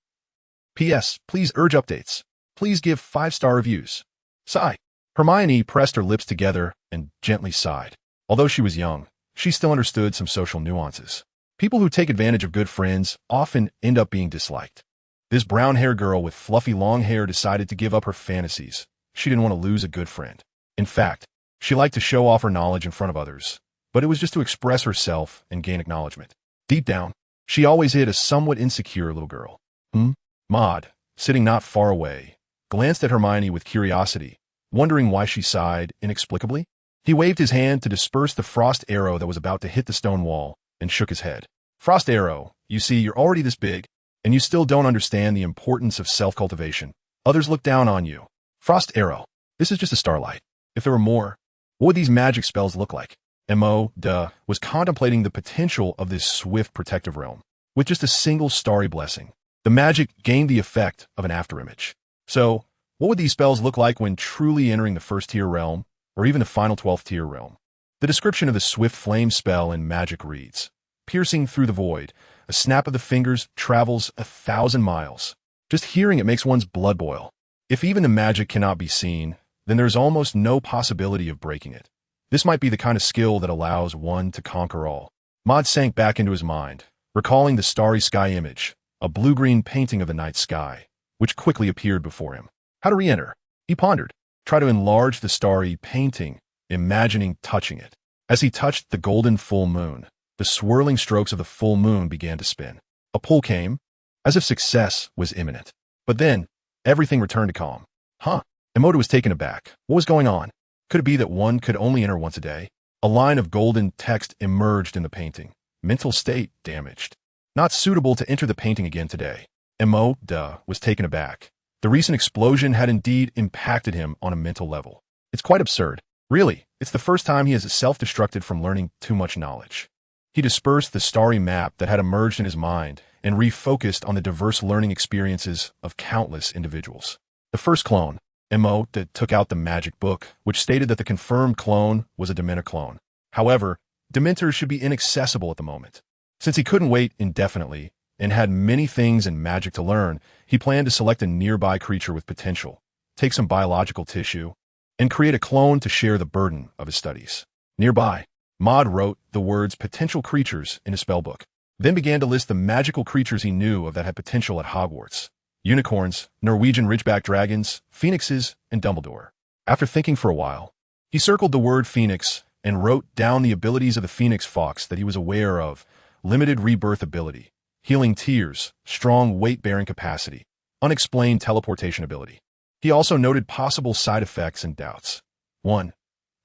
P.S. Please urge updates. Please give 5-star reviews. Sigh. Hermione pressed her lips together and gently sighed. Although she was young, she still understood some social nuances. People who take advantage of good friends often end up being disliked. This brown-haired girl with fluffy long hair decided to give up her fantasies. She didn't want to lose a good friend. In fact, she liked to show off her knowledge in front of others, but it was just to express herself and gain acknowledgement. Deep down, she always hid a somewhat insecure little girl. Maud, sitting not far away, glanced at Hermione with curiosity, wondering why she sighed inexplicably. He waved his hand to disperse the frost arrow that was about to hit the stone wall and shook his head. Frost Arrow, you see, you're already this big, and you still don't understand the importance of self-cultivation. Others look down on you. Frost Arrow, this is just a starlight. If there were more, what would these magic spells look like? Was contemplating the potential of this swift protective realm. With just a single starry blessing, the magic gained the effect of an afterimage. So, what would these spells look like when truly entering the first-tier realm, or even the final 12th-tier realm? The description of the swift flame spell in magic reads, piercing through the void, a snap of the fingers travels 1,000 miles. Just hearing it makes one's blood boil. If even the magic cannot be seen, then there's almost no possibility of breaking it. This might be the kind of skill that allows one to conquer all. Maud sank back into his mind, recalling the starry sky image, a blue-green painting of the night sky, which quickly appeared before him. How to re-enter? He pondered. Try to enlarge the starry painting, imagining touching it. As he touched the golden full moon, the swirling strokes of the full moon began to spin. A pull came, as if success was imminent. But then, everything returned to calm. Emoda was taken aback. What was going on? Could it be that one could only enter once a day? A line of golden text emerged in the painting. Mental state damaged. Not suitable to enter the painting again today. Emoda was taken aback. The recent explosion had indeed impacted him on a mental level. It's quite absurd. Really, it's the first time he has self-destructed from learning too much knowledge. He dispersed the starry map that had emerged in his mind and refocused on the diverse learning experiences of countless individuals. The first clone, that took out the magic book, which stated that the confirmed clone was a Dementor clone. However, Dementors should be inaccessible at the moment. Since he couldn't wait indefinitely and had many things in magic to learn, he planned to select a nearby creature with potential, take some biological tissue, and create a clone to share the burden of his studies. Nearby, Maud wrote the words potential creatures in his spellbook, then began to list the magical creatures he knew of that had potential at Hogwarts. Unicorns, Norwegian ridgeback dragons, phoenixes, and Dumbledore. After thinking for a while, he circled the word phoenix and wrote down the abilities of the phoenix fox that he was aware of: limited rebirth ability, healing tears, strong weight-bearing capacity, unexplained teleportation ability. He also noted possible side effects and doubts. 1.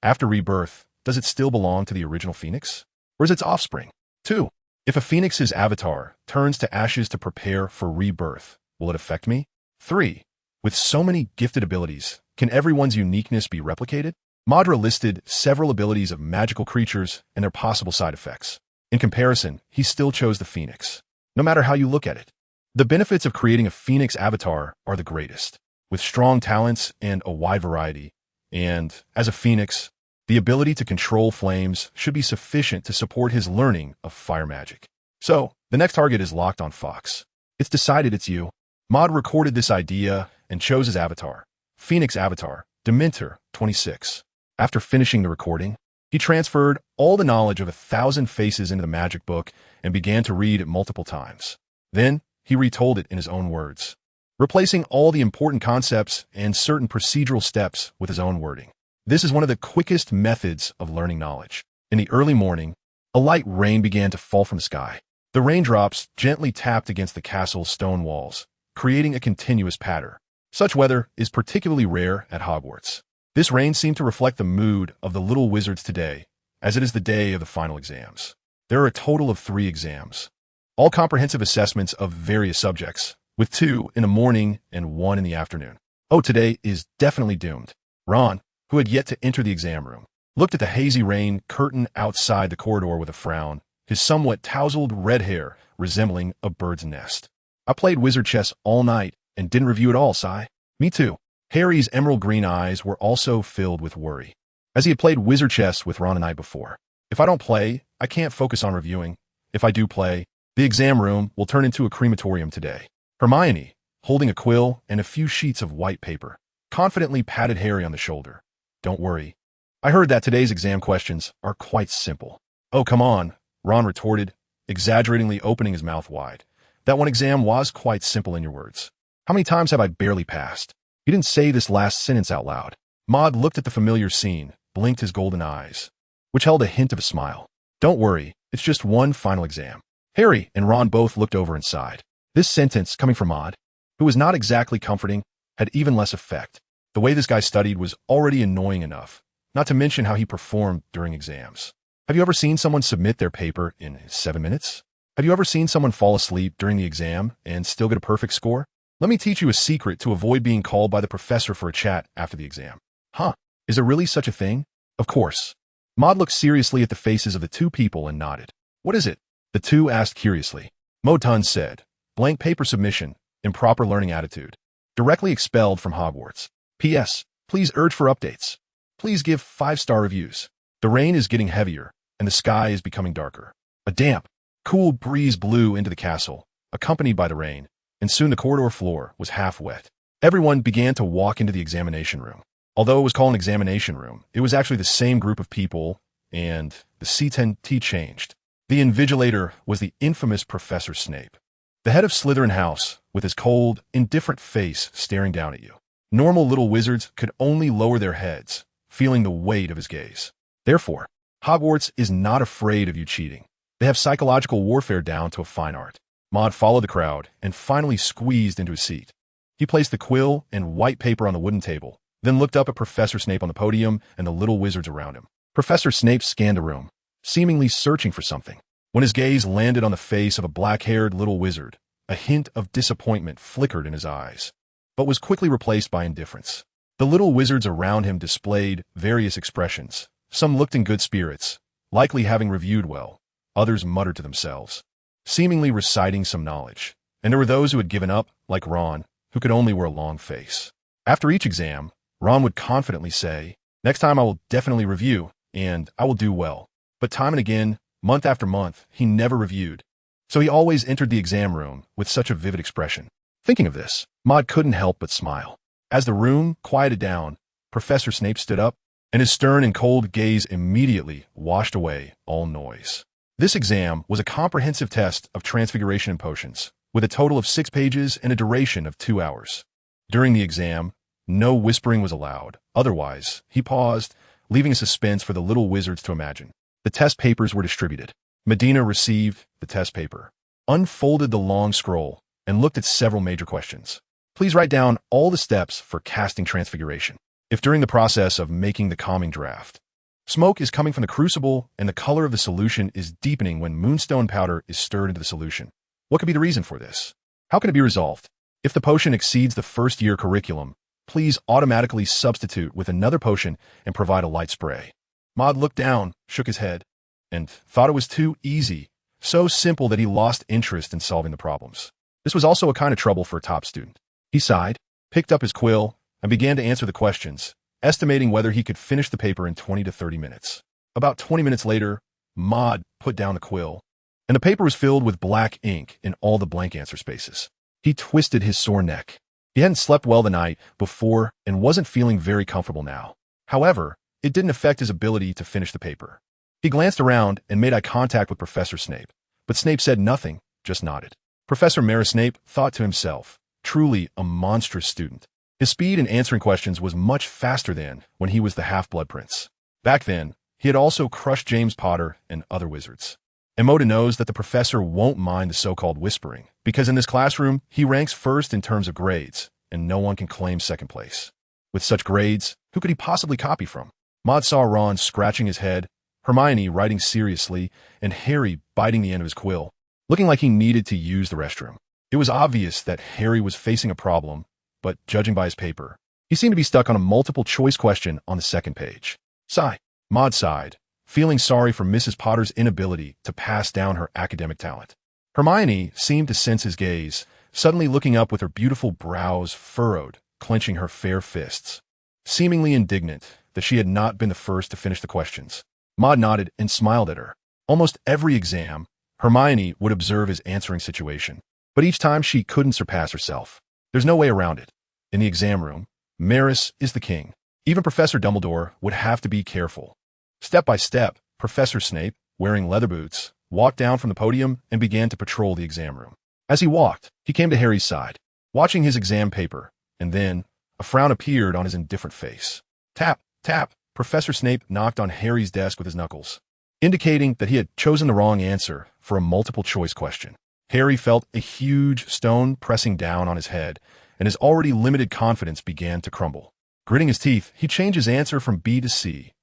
After rebirth, does it still belong to the original phoenix? Or is its offspring? 2. If a phoenix's avatar turns to ashes to prepare for rebirth, will it affect me? 3. With so many gifted abilities, can everyone's uniqueness be replicated? Madra listed several abilities of magical creatures and their possible side effects. In comparison, he still chose the phoenix. No matter how you look at it, the benefits of creating a phoenix avatar are the greatest. With strong talents and a wide variety, and, as a phoenix, the ability to control flames should be sufficient to support his learning of fire magic. So, the next target is locked on Fox. It's decided it's you. Maud recorded this idea and chose his avatar. Phoenix avatar, Dementor, 26. After finishing the recording, He transferred all the knowledge of 1,000 faces into the magic book and began to read it multiple times. Then, he retold it in his own words, replacing all the important concepts and certain procedural steps with his own wording. This is one of the quickest methods of learning knowledge. In the early morning, a light rain began to fall from the sky. The raindrops gently tapped against the castle's stone walls, creating a continuous patter. Such weather is particularly rare at Hogwarts. This rain seemed to reflect the mood of the little wizards today, as it is the day of the final exams. There are a total of 3 exams, all comprehensive assessments of various subjects, with 2 in the morning and 1 in the afternoon. Oh, today is definitely doomed. Ron, who had yet to enter the exam room, looked at the hazy rain curtain outside the corridor with a frown, his somewhat tousled red hair resembling a bird's nest. I played wizard chess all night and didn't review at all, Sai. Me too. Harry's emerald green eyes were also filled with worry, as he had played wizard chess with Ron the night before. If I don't play, I can't focus on reviewing. If I do play, the exam room will turn into a crematorium today. Hermione, holding a quill and a few sheets of white paper, confidently patted Harry on the shoulder. Don't worry. I heard that today's exam questions are quite simple. Oh, come on, Ron retorted, exaggeratingly opening his mouth wide. That one exam was quite simple in your words. How many times have I barely passed? He didn't say this last sentence out loud. Maud looked at the familiar scene, blinked his golden eyes, which held a hint of a smile. Don't worry, it's just one final exam. Harry and Ron both looked over and sighed. This sentence, coming from Maud, who was not exactly comforting, had even less effect. The way this guy studied was already annoying enough, not to mention how he performed during exams. Have you ever seen someone submit their paper in 7 minutes? Have you ever seen someone fall asleep during the exam and still get a perfect score? Let me teach you a secret to avoid being called by the professor for a chat after the exam. Huh, is there really such a thing? Of course. Maud looked seriously at the faces of the 2 people and nodded. What is it? The 2 asked curiously. Motun said, blank paper submission, improper learning attitude. Directly expelled from Hogwarts. P.S. Please urge for updates. Please give 5-star reviews. The rain is getting heavier, and the sky is becoming darker. A damp, cool breeze blew into the castle, accompanied by the rain, and soon the corridor floor was half wet. Everyone began to walk into the examination room. Although it was called an examination room, it was actually the same group of people, and the C10T changed. The invigilator was the infamous Professor Snape, the head of Slytherin House, with his cold, indifferent face staring down at you. Normal little wizards could only lower their heads, feeling the weight of his gaze. Therefore, Hogwarts is not afraid of you cheating. They have psychological warfare down to a fine art. Maud followed the crowd and finally squeezed into a seat. He placed the quill and white paper on the wooden table, then looked up at Professor Snape on the podium and the little wizards around him. Professor Snape scanned the room, seemingly searching for something. When his gaze landed on the face of a black-haired little wizard, a hint of disappointment flickered in his eyes, but was quickly replaced by indifference. The little wizards around him displayed various expressions. Some looked in good spirits, likely having reviewed well. Others muttered to themselves, seemingly reciting some knowledge. And there were those who had given up, like Ron, who could only wear a long face. After each exam, Ron would confidently say, next time I will definitely review, and I will do well. But time and again, month after month, he never reviewed. So he always entered the exam room with such a vivid expression. Thinking of this, Maud couldn't help but smile. As the room quieted down, Professor Snape stood up, and his stern and cold gaze immediately washed away all noise. This exam was a comprehensive test of transfiguration and potions, with a total of 6 pages and a duration of 2 hours. During the exam, no whispering was allowed. Otherwise, he paused, leaving a suspense for the little wizards to imagine. The test papers were distributed. Medina received the test paper, unfolded the long scroll, and looked at several major questions. Please write down all the steps for casting transfiguration. If during the process of making the calming draft, smoke is coming from the crucible and the color of the solution is deepening when moonstone powder is stirred into the solution, what could be the reason for this? How can it be resolved? If the potion exceeds the first-year curriculum, please automatically substitute with another potion and provide a light spray. Maud looked down, shook his head, and thought it was too easy, so simple that he lost interest in solving the problems. This was also a kind of trouble for a top student. He sighed, picked up his quill, and began to answer the questions, estimating whether he could finish the paper in 20 to 30 minutes. About 20 minutes later, Maud put down the quill, and the paper was filled with black ink in all the blank answer spaces. He twisted his sore neck. He hadn't slept well the night before and wasn't feeling very comfortable now. However, it didn't affect his ability to finish the paper. He glanced around and made eye contact with Professor Snape, but Snape said nothing, just nodded. Professor Snape thought to himself, truly a monstrous student. His speed in answering questions was much faster than when he was the Half-Blood Prince. Back then, he had also crushed James Potter and other wizards. And Moda knows that the professor won't mind the so-called whispering, because in this classroom, he ranks first in terms of grades, and no one can claim second place. With such grades, who could he possibly copy from? Maud saw Ron scratching his head, Hermione writing seriously, and Harry biting the end of his quill, looking like he needed to use the restroom. It was obvious that Harry was facing a problem, but judging by his paper, he seemed to be stuck on a multiple-choice question on the second page. Sigh. Maud sighed, feeling sorry for Mrs. Potter's inability to pass down her academic talent. Hermione seemed to sense his gaze, suddenly looking up with her beautiful brows furrowed, clenching her fair fists, seemingly indignant that she had not been the first to finish the questions. Maud nodded and smiled at her. Almost every exam, Hermione would observe his answering situation, but each time she couldn't surpass herself. There's no way around it. In the exam room, Maris is the king. Even Professor Dumbledore would have to be careful. Step by step, Professor Snape, wearing leather boots, walked down from the podium and began to patrol the exam room. As he walked, he came to Harry's side, watching his exam paper, and then a frown appeared on his indifferent face. Tap, tap, Professor Snape knocked on Harry's desk with his knuckles, indicating that he had chosen the wrong answer for a multiple-choice question. Harry felt a huge stone pressing down on his head, and his already limited confidence began to crumble. Gritting his teeth, he changed his answer from B to C.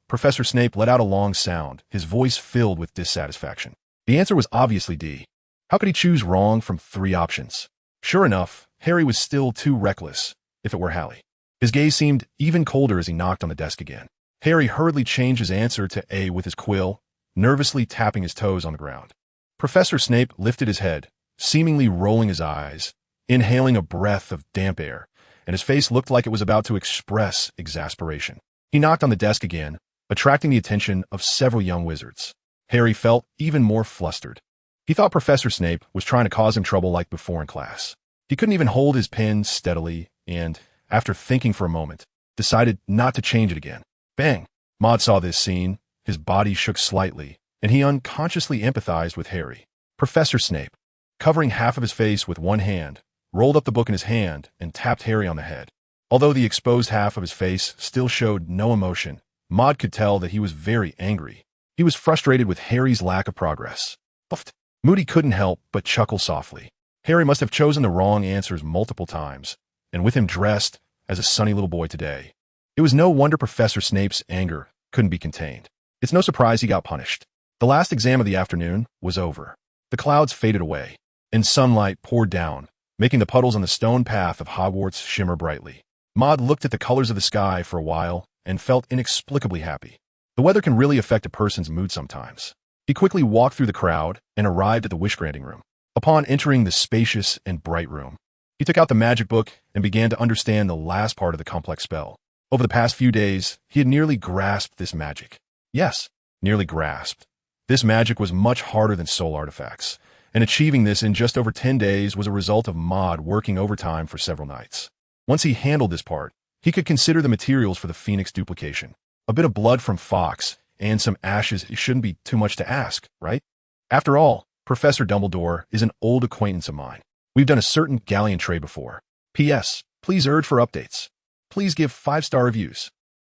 Professor Snape let out a long sound, his voice filled with dissatisfaction. The answer was obviously D. How could he choose wrong from 3 options? Sure enough, Harry was still too reckless, if it were Hallie. His gaze seemed even colder as he knocked on the desk again. Harry hurriedly changed his answer to A with his quill, nervously tapping his toes on the ground. Professor Snape lifted his head, seemingly rolling his eyes, inhaling a breath of damp air, and his face looked like it was about to express exasperation. He knocked on the desk again, attracting the attention of several young wizards. Harry felt even more flustered. He thought Professor Snape was trying to cause him trouble like before in class. He couldn't even hold his pen steadily and, after thinking for a moment, decided not to change it again. Bang! Maud saw this scene, his body shook slightly, and he unconsciously empathized with Harry. Professor Snape, covering half of his face with one hand, rolled up the book in his hand and tapped Harry on the head. Although the exposed half of his face still showed no emotion, Maud could tell that he was very angry. He was frustrated with Harry's lack of progress. Puffed. Moody couldn't help but chuckle softly. Harry must have chosen the wrong answers multiple times, and with him dressed as a sunny little boy today, it was no wonder Professor Snape's anger couldn't be contained. It's no surprise he got punished. The last exam of the afternoon was over. The clouds faded away, and sunlight poured down, making the puddles on the stone path of Hogwarts shimmer brightly. Maud looked at the colors of the sky for a while and felt inexplicably happy. The weather can really affect a person's mood sometimes. He quickly walked through the crowd and arrived at the wish-granting room. Upon entering the spacious and bright room, he took out the magic book and began to understand the last part of the complex spell. Over the past few days, he had nearly grasped this magic. Yes, nearly grasped. This magic was much harder than soul artifacts, and achieving this in just over 10 days was a result of Maud working overtime for several nights. Once he handled this part, he could consider the materials for the Phoenix duplication. A bit of blood from Fox and some ashes shouldn't be too much to ask, right? After all, Professor Dumbledore is an old acquaintance of mine. We've done a certain galleon trade before. P.S. Please urge for updates. Please give 5-star reviews.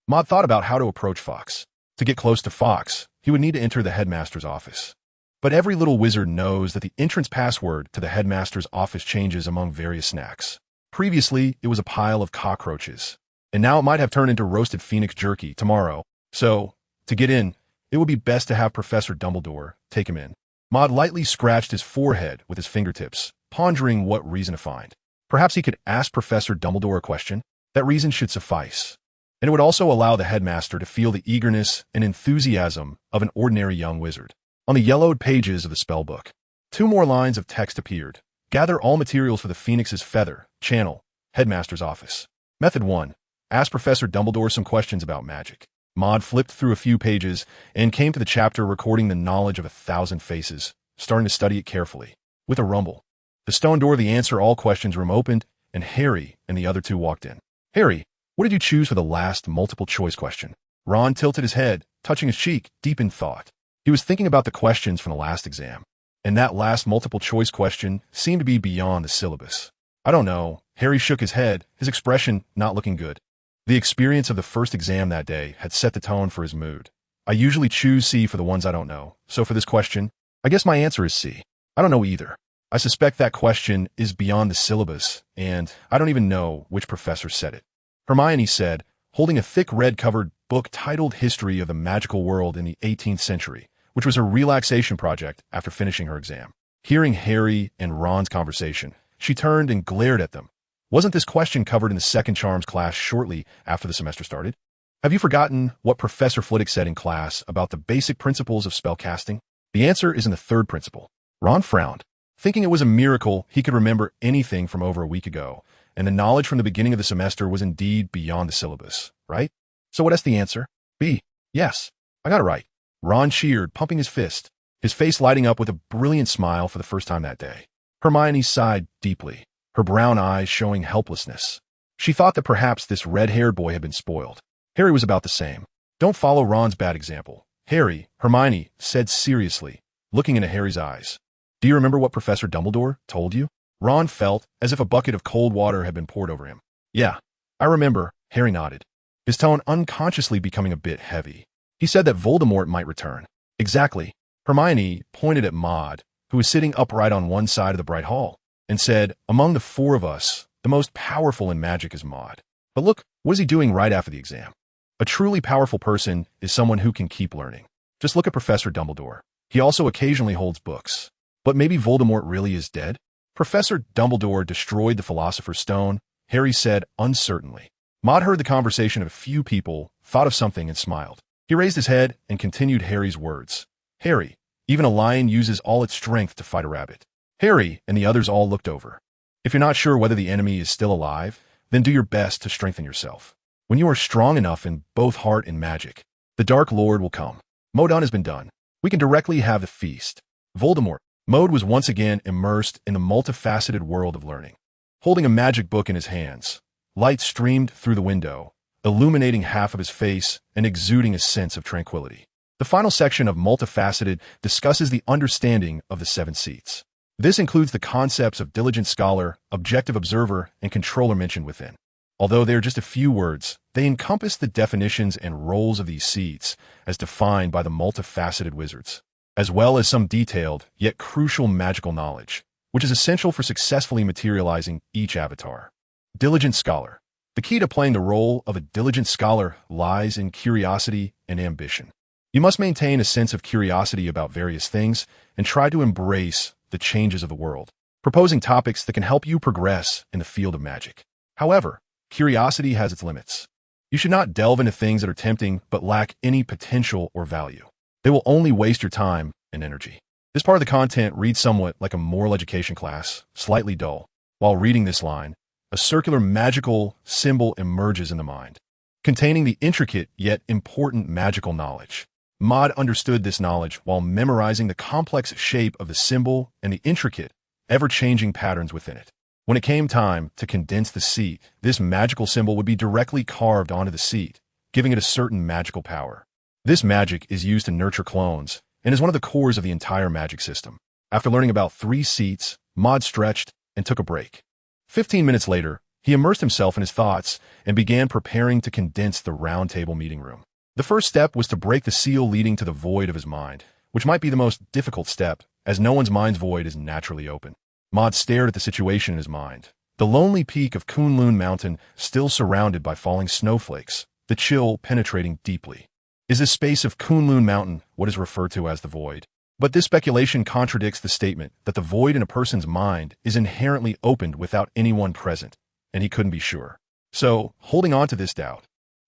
Maud thought about how to approach Fox. To get close to Fox, he would need to enter the headmaster's office. But every little wizard knows that the entrance password to the headmaster's office changes among various snacks. Previously, it was a pile of cockroaches, and now it might have turned into roasted phoenix jerky tomorrow. So, to get in, it would be best to have Professor Dumbledore take him in. Maud lightly scratched his forehead with his fingertips, pondering what reason to find. Perhaps he could ask Professor Dumbledore a question. That reason should suffice. And it would also allow the headmaster to feel the eagerness and enthusiasm of an ordinary young wizard. On the yellowed pages of the spellbook, 2 more lines of text appeared. Gather all materials for the Phoenix's feather, channel, headmaster's office. Method 1. Ask Professor Dumbledore some questions about magic. Maud flipped through a few pages and came to the chapter recording the knowledge of 1,000 faces, starting to study it carefully. With a rumble, the stone door of the answer all questions room opened, and Harry and the other 2 walked in. Harry, What did you choose for the last multiple-choice question? Ron tilted his head, touching his cheek, deep in thought. He was thinking about the questions from the last exam, and that last multiple-choice question seemed to be beyond the syllabus. I don't know. Harry shook his head, his expression not looking good. The experience of the first exam that day had set the tone for his mood. I usually choose C for the ones I don't know, so for this question, I guess my answer is C. I don't know either. I suspect that question is beyond the syllabus, and I don't even know which professor said it. Hermione said, holding a thick red-covered book titled History of the Magical World in the 18th Century, which was her relaxation project after finishing her exam. Hearing Harry and Ron's conversation, she turned and glared at them. Wasn't this question covered in the second charms class shortly after the semester started? Have you forgotten what Professor Flitwick said in class about the basic principles of spellcasting? The answer is in the third principle. Ron frowned, thinking it was a miracle he could remember anything from over a week ago, and the knowledge from the beginning of the semester was indeed beyond the syllabus, right? So what is the answer? B. Yes, I got it right. Ron cheered, pumping his fist, his face lighting up with a brilliant smile for the first time that day. Hermione sighed deeply, her brown eyes showing helplessness. She thought that perhaps this red-haired boy had been spoiled. Harry was about the same. Don't follow Ron's bad example. Harry, Hermione said seriously, looking into Harry's eyes. Do you remember what Professor Dumbledore told you? Ron felt as if a bucket of cold water had been poured over him. Yeah, I remember, Harry nodded, his tone unconsciously becoming a bit heavy. He said that Voldemort might return. Exactly. Hermione pointed at Maud, who was sitting upright on one side of the bright hall, and said, among the four of us, the most powerful in magic is Maud. But look, what is he doing right after the exam? A truly powerful person is someone who can keep learning. Just look at Professor Dumbledore. He also occasionally holds books. But maybe Voldemort really is dead? Professor Dumbledore destroyed the Philosopher's Stone, Harry said uncertainly. Maud heard the conversation of a few people, thought of something and smiled. He raised his head and continued Harry's words. Harry, even a lion uses all its strength to fight a rabbit. Harry and the others all looked over. If you're not sure whether the enemy is still alive, then do your best to strengthen yourself. When you are strong enough in both heart and magic, the Dark Lord will come. Modon has been done. We can directly have the feast. Voldemort. Mode was once again immersed in the multifaceted world of learning. Holding a magic book in his hands, light streamed through the window, illuminating half of his face and exuding a sense of tranquility. The final section of Multifaceted discusses the understanding of the 7 seats. This includes the concepts of diligent scholar, objective observer, and controller mentioned within. Although they are just a few words, they encompass the definitions and roles of these seats as defined by the multifaceted wizards, as well as some detailed yet crucial magical knowledge, which is essential for successfully materializing each avatar. Diligent scholar. The key to playing the role of a diligent scholar lies in curiosity and ambition. You must maintain a sense of curiosity about various things and try to embrace the changes of the world, proposing topics that can help you progress in the field of magic. However, curiosity has its limits. You should not delve into things that are tempting but lack any potential or value. They will only waste your time and energy. This part of the content reads somewhat like a moral education class, slightly dull. While reading this line, a circular magical symbol emerges in the mind, containing the intricate yet important magical knowledge. Maud understood this knowledge while memorizing the complex shape of the symbol and the intricate, ever-changing patterns within it. When it came time to condense the seat, this magical symbol would be directly carved onto the seat, giving it a certain magical power. This magic is used to nurture clones and is one of the cores of the entire magic system. After learning about 3 seats, Maud stretched and took a break. 15 minutes later, he immersed himself in his thoughts and began preparing to condense the round table meeting room. The first step was to break the seal leading to the void of his mind, which might be the most difficult step, as no one's mind's void is naturally open. Maud stared at the situation in his mind. The lonely peak of Kunlun Mountain still surrounded by falling snowflakes, the chill penetrating deeply. Is this space of Kunlun Mountain what is referred to as the void? But this speculation contradicts the statement that the void in a person's mind is inherently opened without anyone present, and he couldn't be sure. So, holding on to this doubt,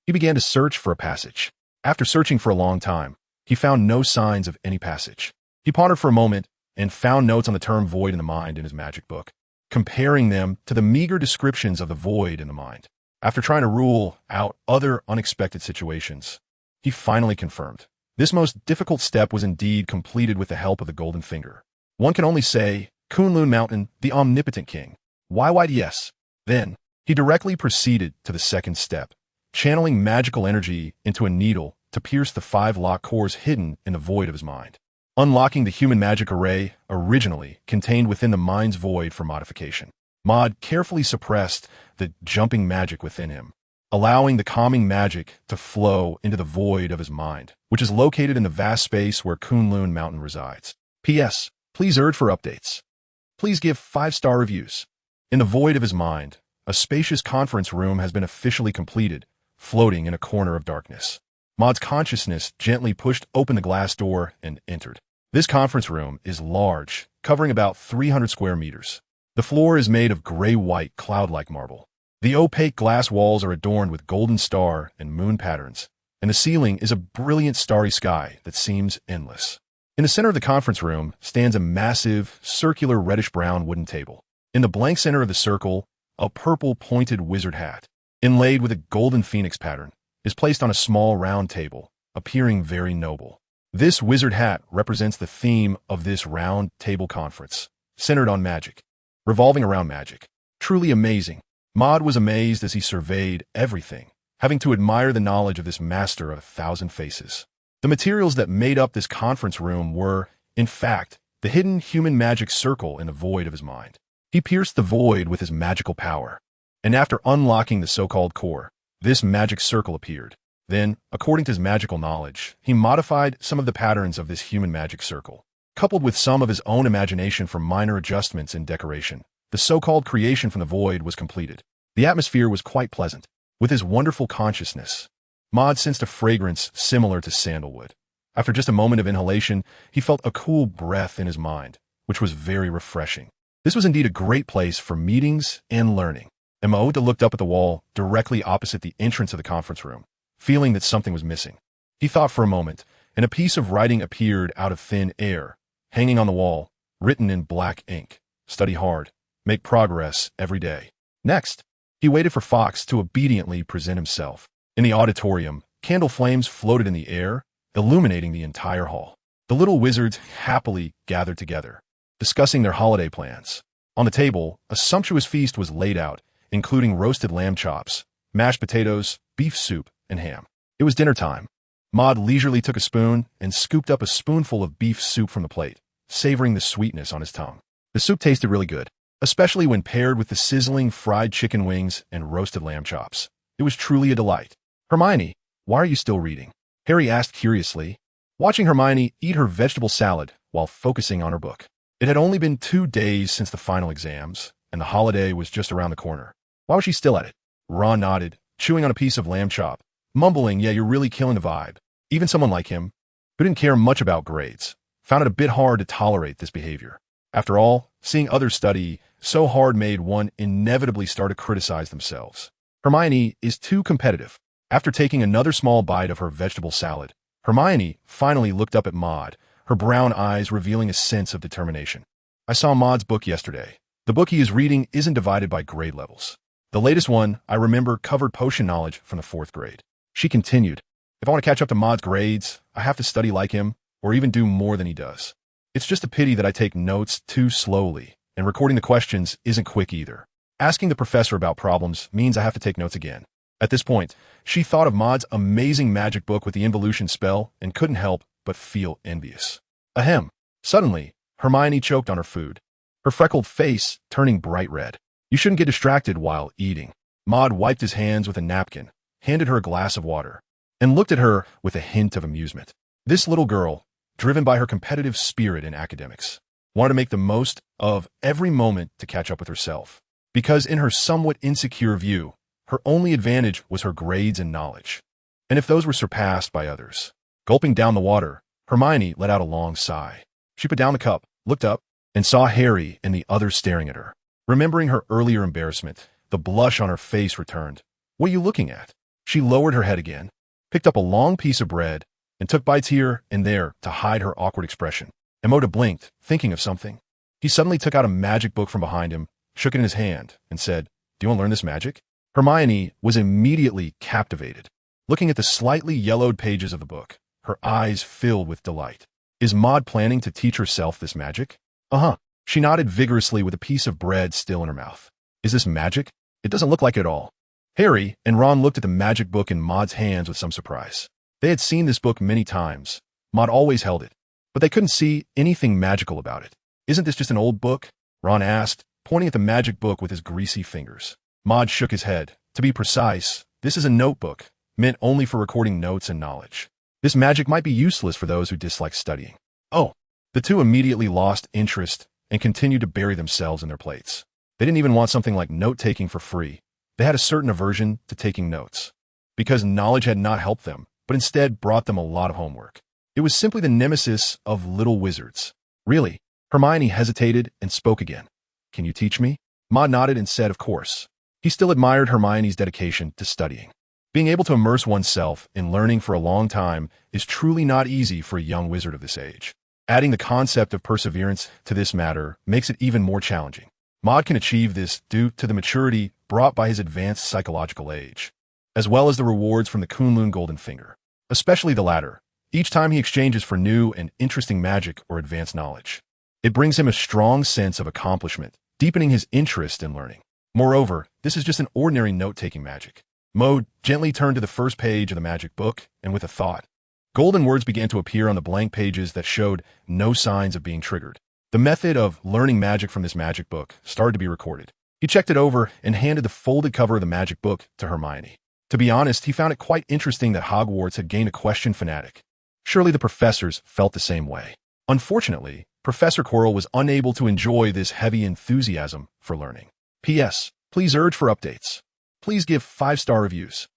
he began to search for a passage. After searching for a long time, he found no signs of any passage. He pondered for a moment and found notes on the term void in the mind in his magic book, comparing them to the meager descriptions of the void in the mind. After trying to rule out other unexpected situations, he finally confirmed. This most difficult step was indeed completed with the help of the golden finger. One can only say, Kunlun Mountain, the omnipotent king. Why yes? Then, he directly proceeded to the second step, channeling magical energy into a needle to pierce the 5 locked cores hidden in the void of his mind. Unlocking the human magic array originally contained within the mind's void for modification. Maud carefully suppressed the jumping magic within him, allowing the calming magic to flow into the void of his mind, which is located in the vast space where Kunlun Mountain resides. P.S. Please urge for updates. Please give 5-star reviews. In the void of his mind, a spacious conference room has been officially completed, floating in a corner of darkness. Maud's consciousness gently pushed open the glass door and entered. This conference room is large, covering about 300 square meters. The floor is made of gray-white, cloud-like marble. The opaque glass walls are adorned with golden star and moon patterns, and the ceiling is a brilliant starry sky that seems endless. In the center of the conference room stands a massive, circular reddish-brown wooden table. In the blank center of the circle, a purple pointed wizard hat, inlaid with a golden phoenix pattern, is placed on a small round table, appearing very noble. This wizard hat represents the theme of this round table conference, centered on magic, revolving around magic. Truly amazing. Maud was amazed as he surveyed everything, having to admire the knowledge of this master of 1,000 faces. The materials that made up this conference room were, in fact, the hidden human magic circle in the void of his mind. He pierced the void with his magical power, and after unlocking the so-called core, this magic circle appeared. Then, according to his magical knowledge, he modified some of the patterns of this human magic circle. Coupled with some of his own imagination for minor adjustments in decoration, the so-called creation from the void was completed. The atmosphere was quite pleasant. With his wonderful consciousness, Maud sensed a fragrance similar to sandalwood. After just a moment of inhalation, he felt a cool breath in his mind, which was very refreshing. This was indeed a great place for meetings and learning. Maud looked up at the wall directly opposite the entrance of the conference room, feeling that something was missing. He thought for a moment, and a piece of writing appeared out of thin air, hanging on the wall, written in black ink. Study hard. Make progress every day. Next, he waited for Fawkes to obediently present himself. In the auditorium, candle flames floated in the air, illuminating the entire hall. The little wizards happily gathered together, discussing their holiday plans. On the table, a sumptuous feast was laid out, including roasted lamb chops, mashed potatoes, beef soup, and ham. It was dinner time. Maud leisurely took a spoon and scooped up a spoonful of beef soup from the plate, savoring the sweetness on his tongue. The soup tasted really good, especially when paired with the sizzling fried chicken wings and roasted lamb chops. It was truly a delight. Hermione, why are you still reading? Harry asked curiously, watching Hermione eat her vegetable salad while focusing on her book. It had only been 2 days since the final exams, and the holiday was just around the corner. Why was she still at it? Ron nodded, chewing on a piece of lamb chop, mumbling, yeah, you're really killing the vibe. Even someone like him, who didn't care much about grades, found it a bit hard to tolerate this behavior. After all, seeing others study so hard made one inevitably start to criticize themselves. Hermione is too competitive. After taking another small bite of her vegetable salad, Hermione finally looked up at Maud, her brown eyes revealing a sense of determination. I saw Maud's book yesterday. The book he is reading isn't divided by grade levels. The latest one, I remember, covered potion knowledge from the 4th grade. She continued, if I want to catch up to Maud's grades, I have to study like him, or even do more than he does. It's just a pity that I take notes too slowly, and recording the questions isn't quick either. Asking the professor about problems means I have to take notes again. At this point, she thought of Maud's amazing magic book with the involution spell and couldn't help but feel envious. Ahem. Suddenly, Hermione choked on her food, her freckled face turning bright red. You shouldn't get distracted while eating. Maud wiped his hands with a napkin, handed her a glass of water, and looked at her with a hint of amusement. This little girl, driven by her competitive spirit in academics, wanted to make the most of every moment to catch up with herself, because in her somewhat insecure view, her only advantage was her grades and knowledge. And if those were surpassed by others. Gulping down the water, Hermione let out a long sigh. She put down the cup, looked up, and saw Harry and the others staring at her. Remembering her earlier embarrassment, the blush on her face returned. What are you looking at? She lowered her head again, picked up a long piece of bread, and took bites here and there to hide her awkward expression. Emoda blinked, thinking of something. He suddenly took out a magic book from behind him, shook it in his hand, and said, do you want to learn this magic? Hermione was immediately captivated. Looking at the slightly yellowed pages of the book, her eyes filled with delight. Is Maud planning to teach herself this magic? Uh-huh. She nodded vigorously with a piece of bread still in her mouth. Is this magic? It doesn't look like it at all. Harry and Ron looked at the magic book in Maud's hands with some surprise. They had seen this book many times. Maud always held it, but they couldn't see anything magical about it. Isn't this just an old book? Ron asked, pointing at the magic book with his greasy fingers. Maud shook his head. To be precise, this is a notebook, meant only for recording notes and knowledge. This magic might be useless for those who dislike studying. Oh, the two immediately lost interest and continued to bury themselves in their plates. They didn't even want something like note-taking for free. They had a certain aversion to taking notes, because knowledge had not helped them, but instead brought them a lot of homework. It was simply the nemesis of little wizards. Really? Hermione hesitated and spoke again. Can you teach me? Maud nodded and said, of course. He still admired Hermione's dedication to studying. Being able to immerse oneself in learning for a long time is truly not easy for a young wizard of this age. Adding the concept of perseverance to this matter makes it even more challenging. Maud can achieve this due to the maturity brought by his advanced psychological age, as well as the rewards from the Kunlun Golden Finger, especially the latter, each time he exchanges for new and interesting magic or advanced knowledge. It brings him a strong sense of accomplishment, deepening his interest in learning. Moreover, this is just an ordinary note-taking magic. Maud gently turned to the first page of the magic book, and with a thought, golden words began to appear on the blank pages that showed no signs of being triggered. The method of learning magic from this magic book started to be recorded. He checked it over and handed the folded cover of the magic book to Hermione. To be honest, he found it quite interesting that Hogwarts had gained a question fanatic. Surely the professors felt the same way. Unfortunately, Professor Quirrell was unable to enjoy this heavy enthusiasm for learning. P.S. Please urge for updates. Please give 5-star reviews.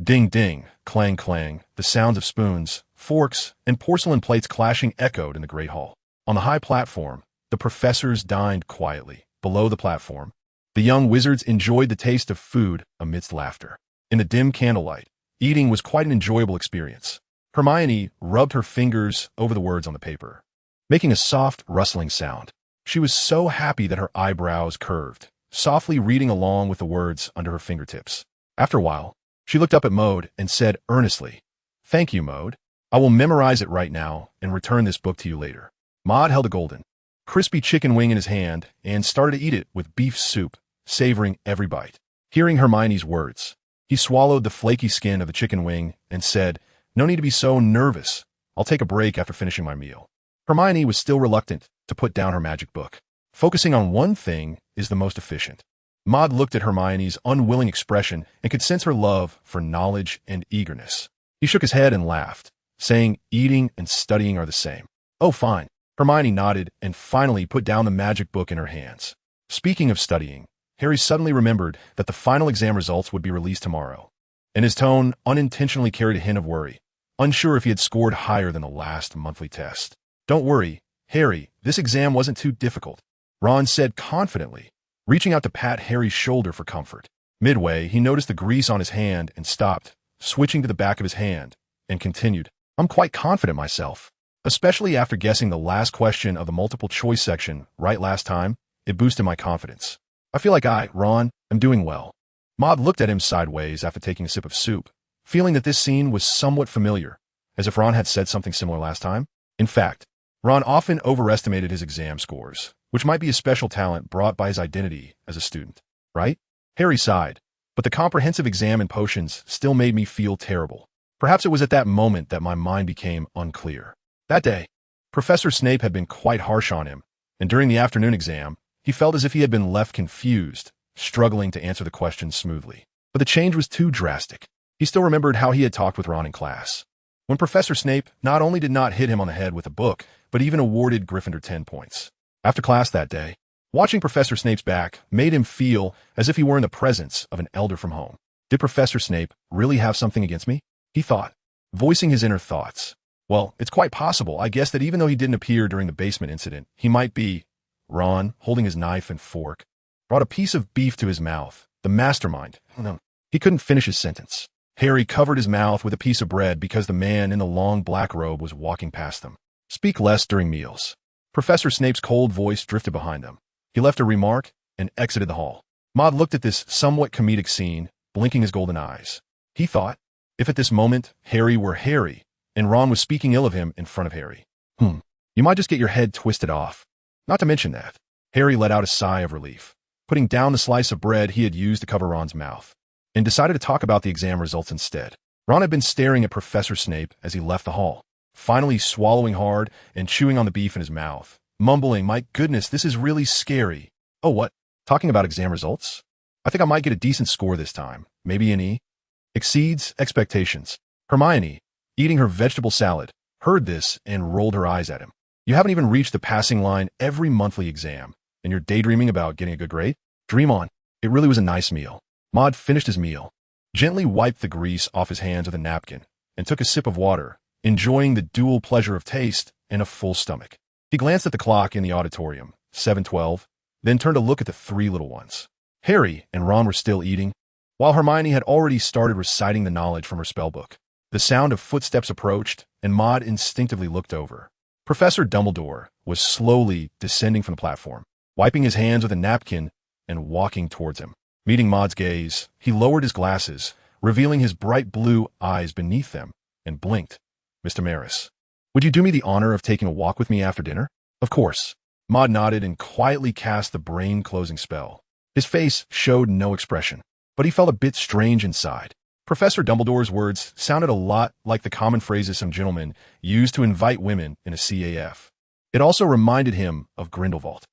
Ding ding, clang clang, the sounds of spoons, forks, and porcelain plates clashing echoed in the great hall. On the high platform, the professors dined quietly. Below the platform, the young wizards enjoyed the taste of food amidst laughter. In the dim candlelight, eating was quite an enjoyable experience. Hermione rubbed her fingers over the words on the paper, making a soft, rustling sound. She was so happy that her eyebrows curved, softly reading along with the words under her fingertips. After a while, she looked up at Maud and said earnestly, "Thank you, Maud. I will memorize it right now and return this book to you later." Maud held a golden, crispy chicken wing in his hand and started to eat it with beef soup, savoring every bite. Hearing Hermione's words, he swallowed the flaky skin of the chicken wing and said, "No need to be so nervous. I'll take a break after finishing my meal." Hermione was still reluctant to put down her magic book. Focusing on one thing is the most efficient. Maud looked at Hermione's unwilling expression and could sense her love for knowledge and eagerness. He shook his head and laughed, saying eating and studying are the same. "Oh, fine." Hermione nodded and finally put down the magic book in her hands. Speaking of studying, Harry suddenly remembered that the final exam results would be released tomorrow, and his tone unintentionally carried a hint of worry, unsure if he had scored higher than the last monthly test. "Don't worry, Harry, this exam wasn't too difficult," Ron said confidently, reaching out to pat Harry's shoulder for comfort. Midway, he noticed the grease on his hand and stopped, switching to the back of his hand, and continued, "I'm quite confident myself. Especially after guessing the last question of the multiple choice section right last time, it boosted my confidence. I feel like Ron, am doing well." Maud looked at him sideways after taking a sip of soup, feeling that this scene was somewhat familiar, as if Ron had said something similar last time. In fact, Ron often overestimated his exam scores, which might be a special talent brought by his identity as a student, right? Harry sighed, but the comprehensive exam in potions still made me feel terrible. Perhaps it was at that moment that my mind became unclear. That day, Professor Snape had been quite harsh on him, and during the afternoon exam, he felt as if he had been left confused, struggling to answer the questions smoothly. But the change was too drastic. He still remembered how he had talked with Ron in class, when Professor Snape not only did not hit him on the head with a book, but even awarded Gryffindor 10 points. After class that day, watching Professor Snape's back made him feel as if he were in the presence of an elder from home. Did Professor Snape really have something against me? He thought, voicing his inner thoughts. Well, it's quite possible, I guess, that even though he didn't appear during the basement incident, he might be. Ron, holding his knife and fork, brought a piece of beef to his mouth. The mastermind. No, he couldn't finish his sentence. Harry covered his mouth with a piece of bread because the man in the long black robe was walking past them. Speak less during meals. Professor Snape's cold voice drifted behind them. He left a remark and exited the hall. Maud looked at this somewhat comedic scene, blinking his golden eyes. He thought, if at this moment Harry were Harry, and Ron was speaking ill of him in front of Harry. You might just get your head twisted off. Not to mention that. Harry let out a sigh of relief, putting down the slice of bread he had used to cover Ron's mouth. and decided to talk about the exam results instead. Ron had been staring at Professor Snape as he left the hall, finally swallowing hard and chewing on the beef in his mouth, mumbling, "My goodness, this is really scary." "Oh, what? Talking about exam results? I think I might get a decent score this time. Maybe an E." Exceeds expectations. Hermione, eating her vegetable salad, heard this and rolled her eyes at him. "You haven't even reached the passing line every monthly exam, and you're daydreaming about getting a good grade? Dream on. It really was a nice meal." Maud finished his meal, gently wiped the grease off his hands with a napkin, and took a sip of water, enjoying the dual pleasure of taste and a full stomach. He glanced at the clock in the auditorium, 7:12, then turned to look at the three little ones. Harry and Ron were still eating, while Hermione had already started reciting the knowledge from her spellbook. The sound of footsteps approached, and Maud instinctively looked over. Professor Dumbledore was slowly descending from the platform, wiping his hands with a napkin and walking towards him. Meeting Maud's gaze, he lowered his glasses, revealing his bright blue eyes beneath them, and blinked. "Mr. Maris, would you do me the honor of taking a walk with me after dinner?" "Of course." Maud nodded and quietly cast the brain-closing spell. His face showed no expression, but he felt a bit strange inside. Professor Dumbledore's words sounded a lot like the common phrases some gentlemen use to invite women in a CAF. It also reminded him of Grindelwald.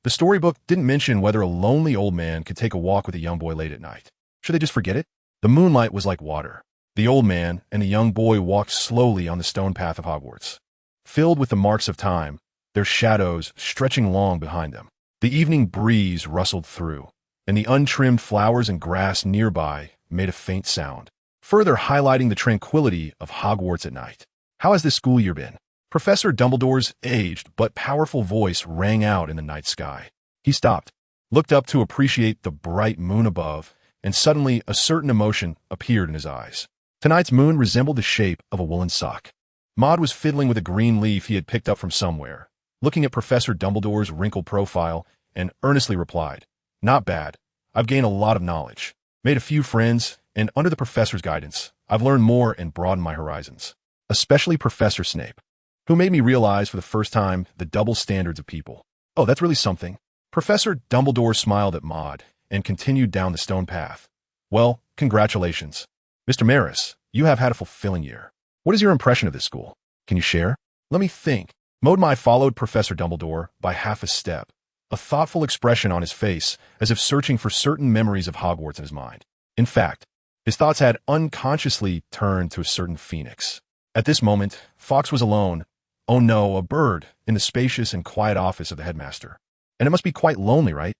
The storybook didn't mention whether a lonely old man could take a walk with a young boy late at night. Should they just forget it? The moonlight was like water. The old man and the young boy walked slowly on the stone path of Hogwarts, filled with the marks of time, their shadows stretching long behind them. The evening breeze rustled through, and the untrimmed flowers and grass nearby made a faint sound, further highlighting the tranquility of Hogwarts at night. "How has this school year been?" Professor Dumbledore's aged but powerful voice rang out in the night sky. He stopped, looked up to appreciate the bright moon above, and suddenly a certain emotion appeared in his eyes. Tonight's moon resembled the shape of a woolen sock. Maud was fiddling with a green leaf he had picked up from somewhere, looking at Professor Dumbledore's wrinkled profile, and earnestly replied, "Not bad. I've gained a lot of knowledge, made a few friends, and under the professor's guidance, I've learned more and broadened my horizons. Especially Professor Snape, who made me realize for the first time the double standards of people." "Oh, that's really something." Professor Dumbledore smiled at Maud and continued down the stone path. "Well, congratulations. Mr. Maris, you have had a fulfilling year. What is your impression of this school? Can you share?" "Let me think." Modmai followed Professor Dumbledore by half a step, a thoughtful expression on his face as if searching for certain memories of Hogwarts in his mind. In fact, his thoughts had unconsciously turned to a certain phoenix. At this moment, Fawkes was alone. Oh no, a bird in the spacious and quiet office of the headmaster. And it must be quite lonely, right?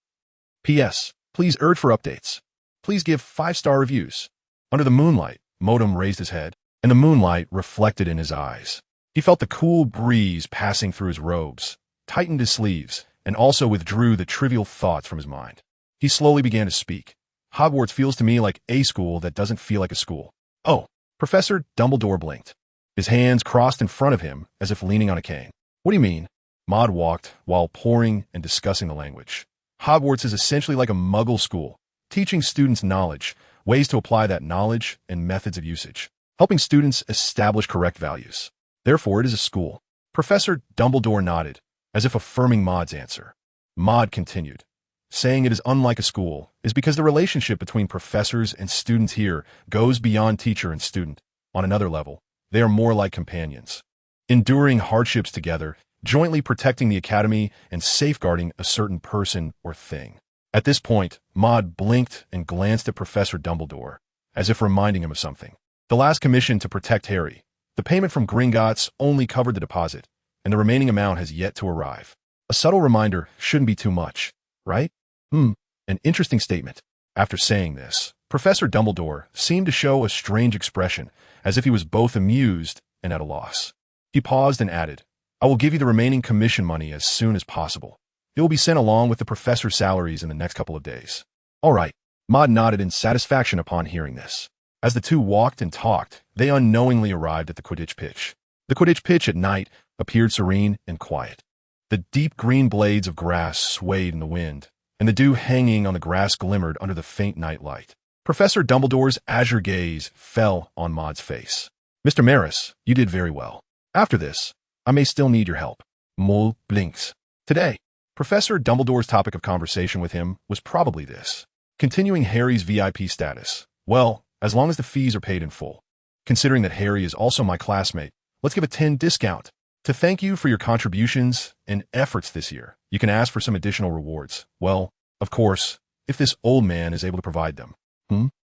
"P.S. Please urge for updates. Please give 5-star reviews." Under the moonlight, Modem raised his head, and the moonlight reflected in his eyes. He felt the cool breeze passing through his robes, tightened his sleeves, and also withdrew the trivial thoughts from his mind. He slowly began to speak. "Hogwarts feels to me like a school that doesn't feel like a school." "Oh." Professor Dumbledore blinked, his hands crossed in front of him as if leaning on a cane. "What do you mean?" Maud walked while pouring and discussing the language. "Hogwarts is essentially like a muggle school, teaching students knowledge, ways to apply that knowledge, and methods of usage, helping students establish correct values. Therefore, it is a school." Professor Dumbledore nodded, as if affirming Maud's answer. Maud continued, "Saying it is unlike a school is because the relationship between professors and students here goes beyond teacher and student. On another level, they are more like companions, enduring hardships together, jointly protecting the academy and safeguarding a certain person or thing." At this point, Maud blinked and glanced at Professor Dumbledore, as if reminding him of something. The last commission to protect Harry, the payment from Gringotts, only covered the deposit, and the remaining amount has yet to arrive. A subtle reminder shouldn't be too much, right? An interesting statement. After saying this, Professor Dumbledore seemed to show a strange expression, as if he was both amused and at a loss. He paused and added, "I will give you the remaining commission money as soon as possible. It will be sent along with the professor's salaries in the next couple of days." "All right." Maud nodded in satisfaction upon hearing this. As the two walked and talked, they unknowingly arrived at the Quidditch pitch. The Quidditch pitch at night appeared serene and quiet. The deep green blades of grass swayed in the wind, and the dew hanging on the grass glimmered under the faint night light. Professor Dumbledore's azure gaze fell on Maud's face. "Mr. Maris, you did very well. After this, I may still need your help." Maud blinks. Today, Professor Dumbledore's topic of conversation with him was probably this. Continuing Harry's VIP status. Well, as long as the fees are paid in full. Considering that Harry is also my classmate, let's give a 10 discount. To thank you for your contributions and efforts this year, you can ask for some additional rewards. Well, of course, if this old man is able to provide them.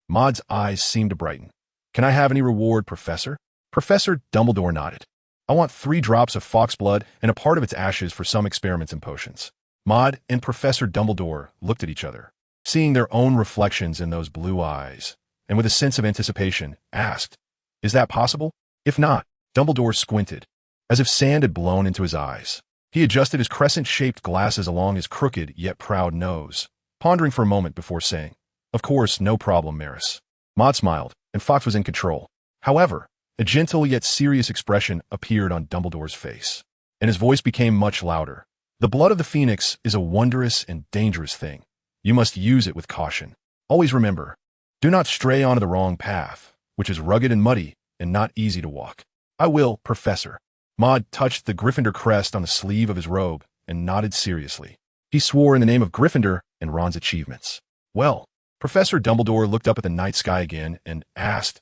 Maud's eyes seemed to brighten. Can I have any reward, Professor? Professor Dumbledore nodded. I want 3 drops of fox blood and a part of its ashes for some experiments and potions. Maud and Professor Dumbledore looked at each other, seeing their own reflections in those blue eyes, and with a sense of anticipation, asked, "Is that possible? If not," Dumbledore squinted, as if sand had blown into his eyes. He adjusted his crescent-shaped glasses along his crooked yet proud nose, pondering for a moment before saying, "Of course, no problem, Maris." Maud smiled, and Fox was in control. However, a gentle yet serious expression appeared on Dumbledore's face, and his voice became much louder. "The blood of the phoenix is a wondrous and dangerous thing. You must use it with caution. Always remember, do not stray onto the wrong path, which is rugged and muddy and not easy to walk." "I will, Professor." Maud touched the Gryffindor crest on the sleeve of his robe and nodded seriously. He swore in the name of Gryffindor and Ron's achievements. Well, Professor Dumbledore looked up at the night sky again and asked,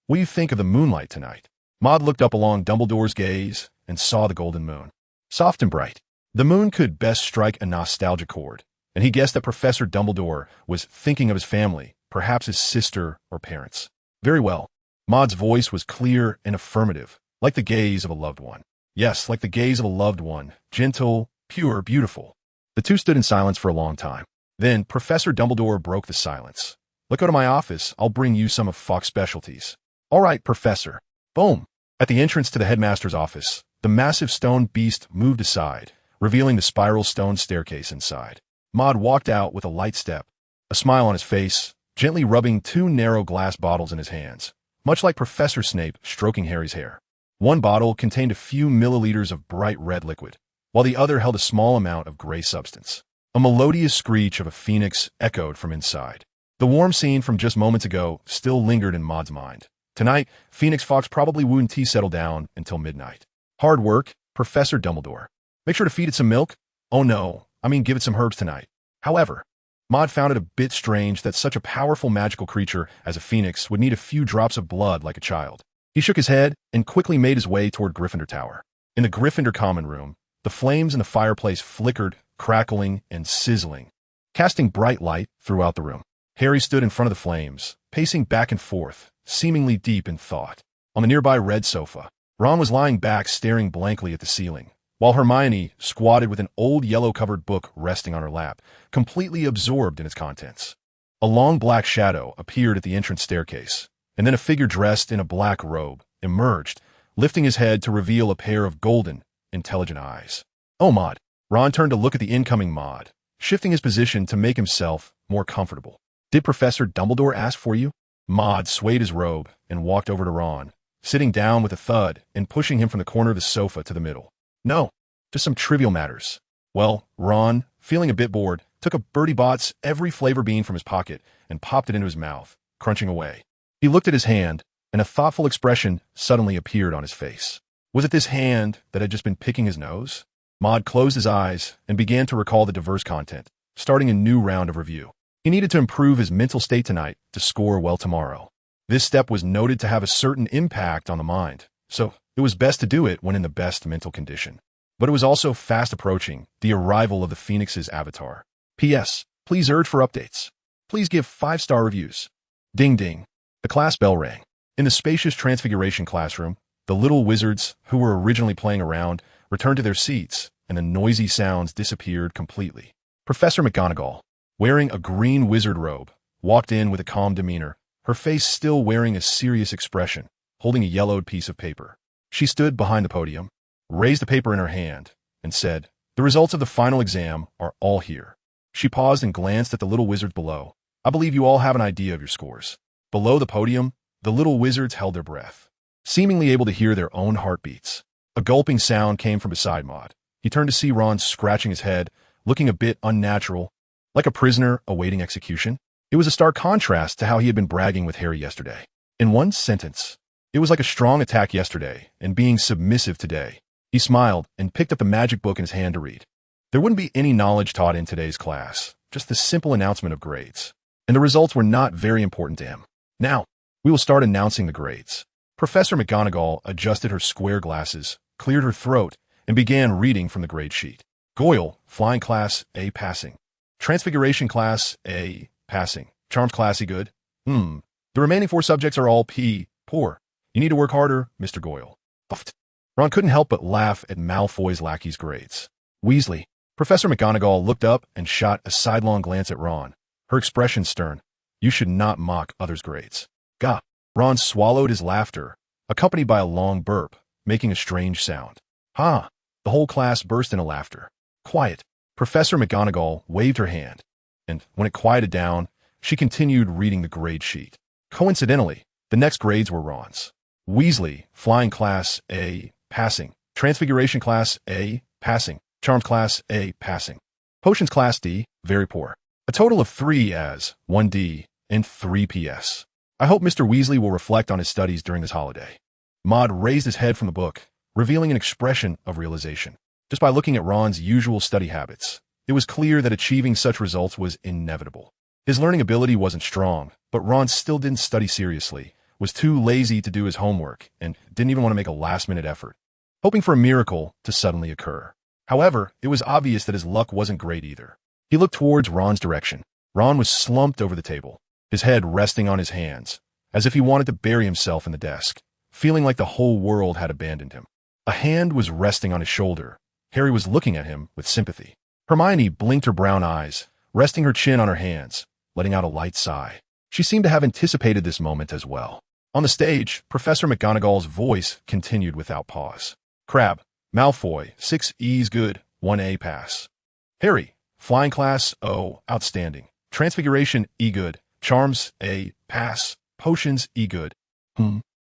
"What do you think of the moonlight tonight?" Maud looked up along Dumbledore's gaze and saw the golden moon. Soft and bright, the moon could best strike a nostalgia chord, and he guessed that Professor Dumbledore was thinking of his family, perhaps his sister or parents. "Very well." Maud's voice was clear and affirmative, like the gaze of a loved one. Yes, like the gaze of a loved one, gentle, pure, beautiful. The two stood in silence for a long time. Then Professor Dumbledore broke the silence. "Let's go to my office. I'll bring you some of Fox's specialties." "All right, Professor." Boom! At the entrance to the headmaster's office, the massive stone beast moved aside, revealing the spiral stone staircase inside. Maud walked out with a light step, a smile on his face, gently rubbing 2 narrow glass bottles in his hands, much like Professor Snape stroking Harry's hair. One bottle contained a few milliliters of bright red liquid, while the other held a small amount of gray substance. A melodious screech of a phoenix echoed from inside. The warm scene from just moments ago still lingered in Maud's mind. Tonight, Phoenix Fox probably wouldn't settle down until midnight. "Hard work, Professor Dumbledore. Make sure to feed it some milk." "Oh no, I mean give it some herbs tonight." However, Maud found it a bit strange that such a powerful magical creature as a phoenix would need a few drops of blood like a child. He shook his head and quickly made his way toward Gryffindor Tower. In the Gryffindor common room, the flames in the fireplace flickered, crackling and sizzling, casting bright light throughout the room. Harry stood in front of the flames, pacing back and forth, seemingly deep in thought. On the nearby red sofa, Ron was lying back staring blankly at the ceiling, while Hermione squatted with an old yellow-covered book resting on her lap, completely absorbed in its contents. A long black shadow appeared at the entrance staircase, and then a figure dressed in a black robe emerged, lifting his head to reveal a pair of golden, intelligent eyes. "Oh, Maud." Ron turned to look at the incoming Maud, shifting his position to make himself more comfortable. "Did Professor Dumbledore ask for you?" Maud swayed his robe and walked over to Ron, sitting down with a thud and pushing him from the corner of the sofa to the middle. "No, just some trivial matters." Well, Ron, feeling a bit bored, took a Bertie Bott's every flavor bean from his pocket and popped it into his mouth, crunching away. He looked at his hand, and a thoughtful expression suddenly appeared on his face. Was it this hand that had just been picking his nose? Maud closed his eyes and began to recall the diverse content, starting a new round of review. He needed to improve his mental state tonight to score well tomorrow. This step was noted to have a certain impact on the mind, so it was best to do it when in the best mental condition. But it was also fast approaching the arrival of the Phoenix's avatar. P.S. Please urge for updates. Please give 5-star reviews. Ding ding. The class bell rang. In the spacious Transfiguration classroom, the little wizards who were originally playing around returned to their seats, and the noisy sounds disappeared completely. Professor McGonagall, wearing a green wizard robe, walked in with a calm demeanor, her face still wearing a serious expression, holding a yellowed piece of paper. She stood behind the podium, raised the paper in her hand, and said, "The results of the final exam are all here." She paused and glanced at the little wizards below. "I believe you all have an idea of your scores." Below the podium, the little wizards held their breath, seemingly able to hear their own heartbeats. A gulping sound came from beside Maud. He turned to see Ron scratching his head, looking a bit unnatural, like a prisoner awaiting execution. It was a stark contrast to how he had been bragging with Harry yesterday. In one sentence, it was like a strong attack yesterday and being submissive today. He smiled and picked up the magic book in his hand to read. There wouldn't be any knowledge taught in today's class, just the simple announcement of grades. and the results were not very important to him. Now, we will start announcing the grades. Professor McGonagall adjusted her square glasses, cleared her throat, and began reading from the grade sheet. Goyle, Flying Class A, passing. Transfiguration Class A, passing. Charms Class E, good. The remaining 4 subjects are all P, poor. You need to work harder, Mr. Goyle. Uffed. Ron couldn't help but laugh at Malfoy's lackey's grades. Weasley. Professor McGonagall looked up and shot a sidelong glance at Ron, her expression stern. You should not mock others' grades. Gah. Ron swallowed his laughter, accompanied by a long burp, making a strange sound. Ha! The whole class burst into laughter. Quiet. Professor McGonagall waved her hand, and when it quieted down, she continued reading the grade sheet. Coincidentally, the next grades were Ron's. Weasley, Flying Class A, passing. Transfiguration Class A, passing. Charms Class A, passing. Potions Class D, very poor. A total of 3 as, 1D, and 3 PS. I hope Mr. Weasley will reflect on his studies during this holiday. Maud raised his head from the book, revealing an expression of realization. Just by looking at Ron's usual study habits, it was clear that achieving such results was inevitable. His learning ability wasn't strong, but Ron still didn't study seriously, was too lazy to do his homework, and didn't even want to make a last-minute effort, hoping for a miracle to suddenly occur. However, it was obvious that his luck wasn't great either. He looked towards Ron's direction. Ron was slumped over the table, his head resting on his hands, as if he wanted to bury himself in the desk, feeling like the whole world had abandoned him. A hand was resting on his shoulder. Harry was looking at him with sympathy. Hermione blinked her brown eyes, resting her chin on her hands, letting out a light sigh. She seemed to have anticipated this moment as well. On the stage, Professor McGonagall's voice continued without pause. Crabbe, Malfoy, 6 E's good, 1 A pass. Harry, Flying Class O, outstanding. Transfiguration E good. Charms A, pass. Potions E good.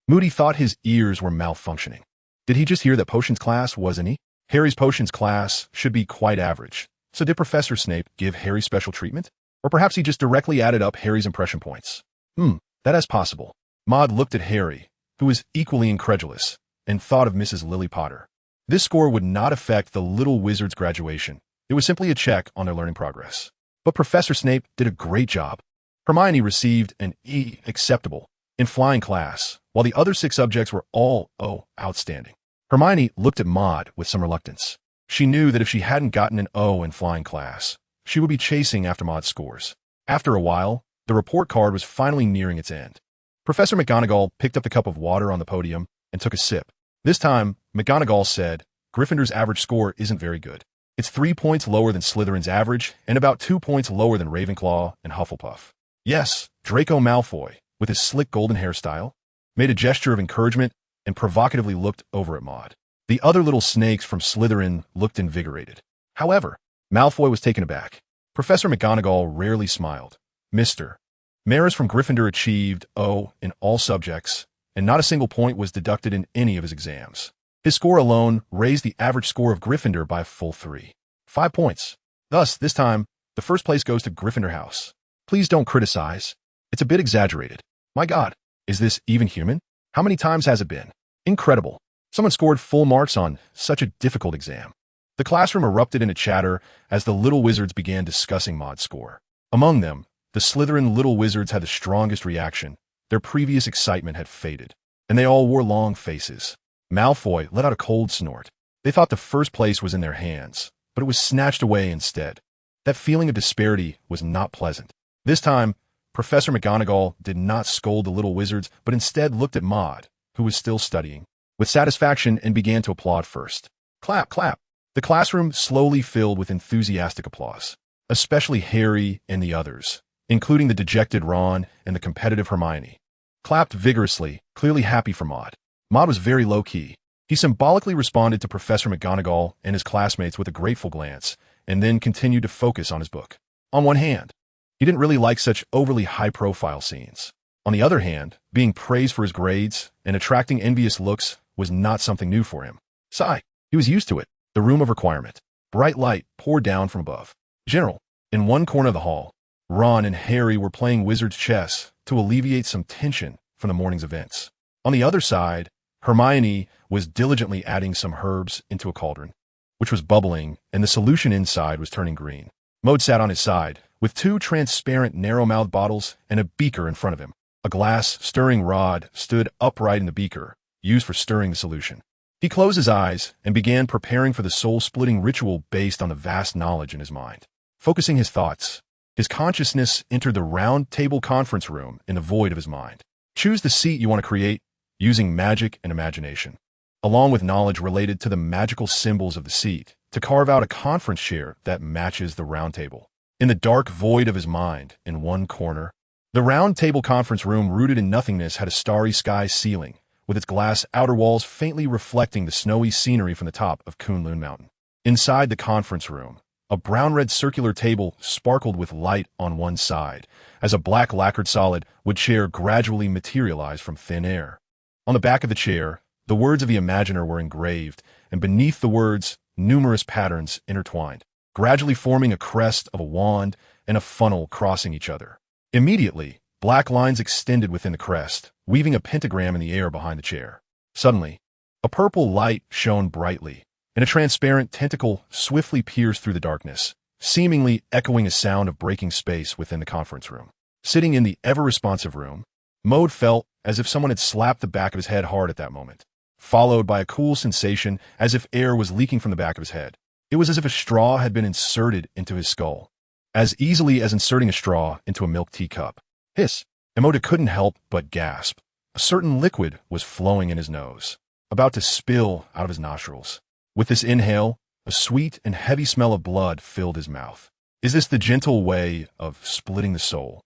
Moody thought his ears were malfunctioning. Did he just hear that Potions class was an E? Harry's Potions class should be quite average. So did Professor Snape give Harry special treatment? Or perhaps he just directly added up Harry's impression points. That is possible. Maud looked at Harry, who was equally incredulous, and thought of Mrs. Lily Potter. This score would not affect the little wizard's graduation. It was simply a check on their learning progress. But Professor Snape did a great job. Hermione received an E, acceptable, in Flying Class, while the other 6 subjects were all O, outstanding. Hermione looked at Maud with some reluctance. She knew that if she hadn't gotten an O in Flying Class, she would be chasing after Maud's scores. After a while, the report card was finally nearing its end. Professor McGonagall picked up the cup of water on the podium and took a sip. This time, McGonagall said, Gryffindor's average score isn't very good. It's 3 points lower than Slytherin's average and about 2 points lower than Ravenclaw and Hufflepuff. Yes, Draco Malfoy, with his slick golden hairstyle, made a gesture of encouragement and provocatively looked over at Maud. The other little snakes from Slytherin looked invigorated. However, Malfoy was taken aback. Professor McGonagall rarely smiled. Mr. Maris from Gryffindor achieved O in all subjects, and not a single point was deducted in any of his exams. His score alone raised the average score of Gryffindor by a full 5 points. Thus, this time, the first place goes to Gryffindor House. Please don't criticize. It's a bit exaggerated. My God, is this even human? How many times has it been? Incredible. Someone scored full marks on such a difficult exam. The classroom erupted into chatter as the little wizards began discussing Maud's score. Among them, the Slytherin little wizards had the strongest reaction. Their previous excitement had faded, and they all wore long faces. Malfoy let out a cold snort. They thought the first place was in their hands, but it was snatched away instead. That feeling of disparity was not pleasant. This time, Professor McGonagall did not scold the little wizards, but instead looked at Maud, who was still studying, with satisfaction and began to applaud first. Clap, clap. The classroom slowly filled with enthusiastic applause, especially Harry and the others, including the dejected Ron and the competitive Hermione. Clapped vigorously, clearly happy for Maud. Maud was very low-key. He symbolically responded to Professor McGonagall and his classmates with a grateful glance, and then continued to focus on his book. On one hand, he didn't really like such overly high-profile scenes. On the other hand, being praised for his grades and attracting envious looks was not something new for him. Sigh, he was used to it. The room of requirement. Bright light poured down from above. General, in one corner of the hall, Ron and Harry were playing wizard's chess to alleviate some tension from the morning's events. On the other side, Hermione was diligently adding some herbs into a cauldron, which was bubbling, and the solution inside was turning green. Maud sat on his side, with two transparent narrow-mouthed bottles and a beaker in front of him. A glass stirring rod stood upright in the beaker, used for stirring the solution. He closed his eyes and began preparing for the soul-splitting ritual based on the vast knowledge in his mind. Focusing his thoughts, his consciousness entered the round table conference room in the void of his mind. Choose the seat you want to create using magic and imagination, along with knowledge related to the magical symbols of the seat, to carve out a conference chair that matches the round table. In the dark void of his mind, in one corner, the round table conference room rooted in nothingness had a starry sky ceiling, with its glass outer walls faintly reflecting the snowy scenery from the top of Kunlun Mountain. Inside the conference room, a brown-red circular table sparkled with light on one side, as a black lacquered solid wood chair gradually materialized from thin air. On the back of the chair, the words of the imaginer were engraved, and beneath the words, numerous patterns intertwined, gradually forming a crest of a wand and a funnel crossing each other. Immediately, black lines extended within the crest, weaving a pentagram in the air behind the chair. Suddenly, a purple light shone brightly, and a transparent tentacle swiftly pierced through the darkness, seemingly echoing a sound of breaking space within the conference room. Sitting in the ever-responsive room, Maud felt as if someone had slapped the back of his head hard at that moment, followed by a cool sensation as if air was leaking from the back of his head. It was as if a straw had been inserted into his skull, as easily as inserting a straw into a milk teacup. Hiss! Emoda couldn't help but gasp. A certain liquid was flowing in his nose, about to spill out of his nostrils. With this inhale, a sweet and heavy smell of blood filled his mouth. Is this the gentle way of splitting the soul?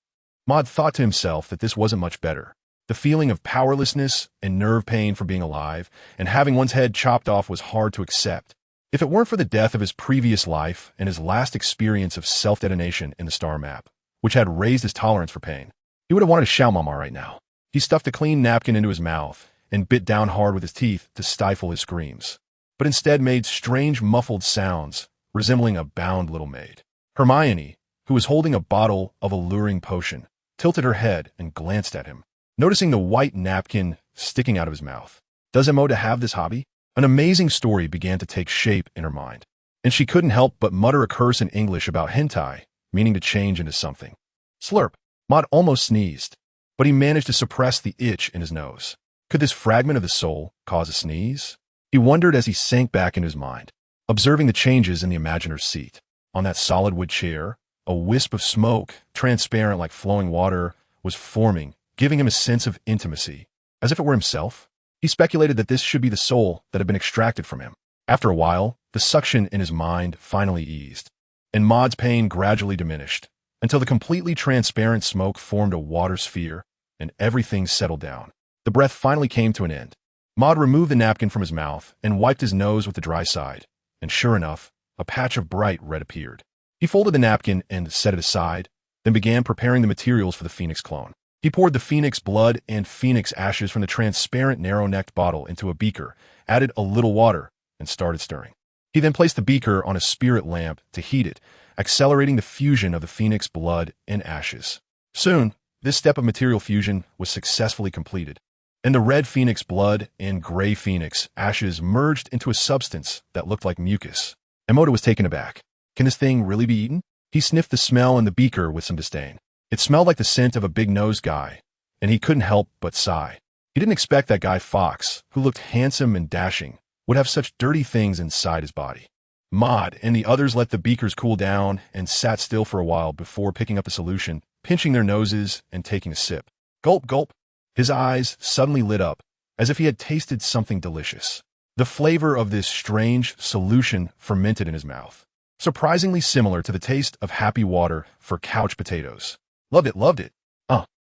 Maud thought to himself that this wasn't much better. The feeling of powerlessness and nerve pain for being alive and having one's head chopped off was hard to accept. If it weren't for the death of his previous life and his last experience of self-detonation in the star map, which had raised his tolerance for pain, he would have wanted to shout mama right now. He stuffed a clean napkin into his mouth and bit down hard with his teeth to stifle his screams, but instead made strange muffled sounds resembling a bound little maid. Hermione, who was holding a bottle of alluring potion, tilted her head and glanced at him, noticing the white napkin sticking out of his mouth. Does Emoda have this hobby? An amazing story began to take shape in her mind, and she couldn't help but mutter a curse in English about hentai, meaning to change into something. Slurp! Maud almost sneezed, but he managed to suppress the itch in his nose. Could this fragment of the soul cause a sneeze? He wondered as he sank back into his mind, observing the changes in the imaginer's seat. On that solid wood chair, a wisp of smoke, transparent like flowing water, was forming, giving him a sense of intimacy, as if it were himself. He speculated that this should be the soul that had been extracted from him. After a while, the suction in his mind finally eased, and Maud's pain gradually diminished, until the completely transparent smoke formed a water sphere, and everything settled down. The breath finally came to an end. Maud removed the napkin from his mouth and wiped his nose with the dry side, and sure enough, a patch of bright red appeared. He folded the napkin and set it aside, then began preparing the materials for the phoenix clone. He poured the phoenix blood and phoenix ashes from the transparent narrow-necked bottle into a beaker, added a little water, and started stirring. He then placed the beaker on a spirit lamp to heat it, accelerating the fusion of the phoenix blood and ashes. Soon, this step of material fusion was successfully completed, and the red phoenix blood and gray phoenix ashes merged into a substance that looked like mucus. Emoda was taken aback. Can this thing really be eaten? He sniffed the smell in the beaker with some disdain. It smelled like the scent of a big-nosed guy, and he couldn't help but sigh. He didn't expect that guy Fox, who looked handsome and dashing, would have such dirty things inside his body. Maud and the others let the beakers cool down and sat still for a while before picking up the solution, pinching their noses and taking a sip. Gulp, gulp. His eyes suddenly lit up, as if he had tasted something delicious. The flavor of this strange solution fermented in his mouth, surprisingly similar to the taste of happy water for couch potatoes. Loved it, loved it.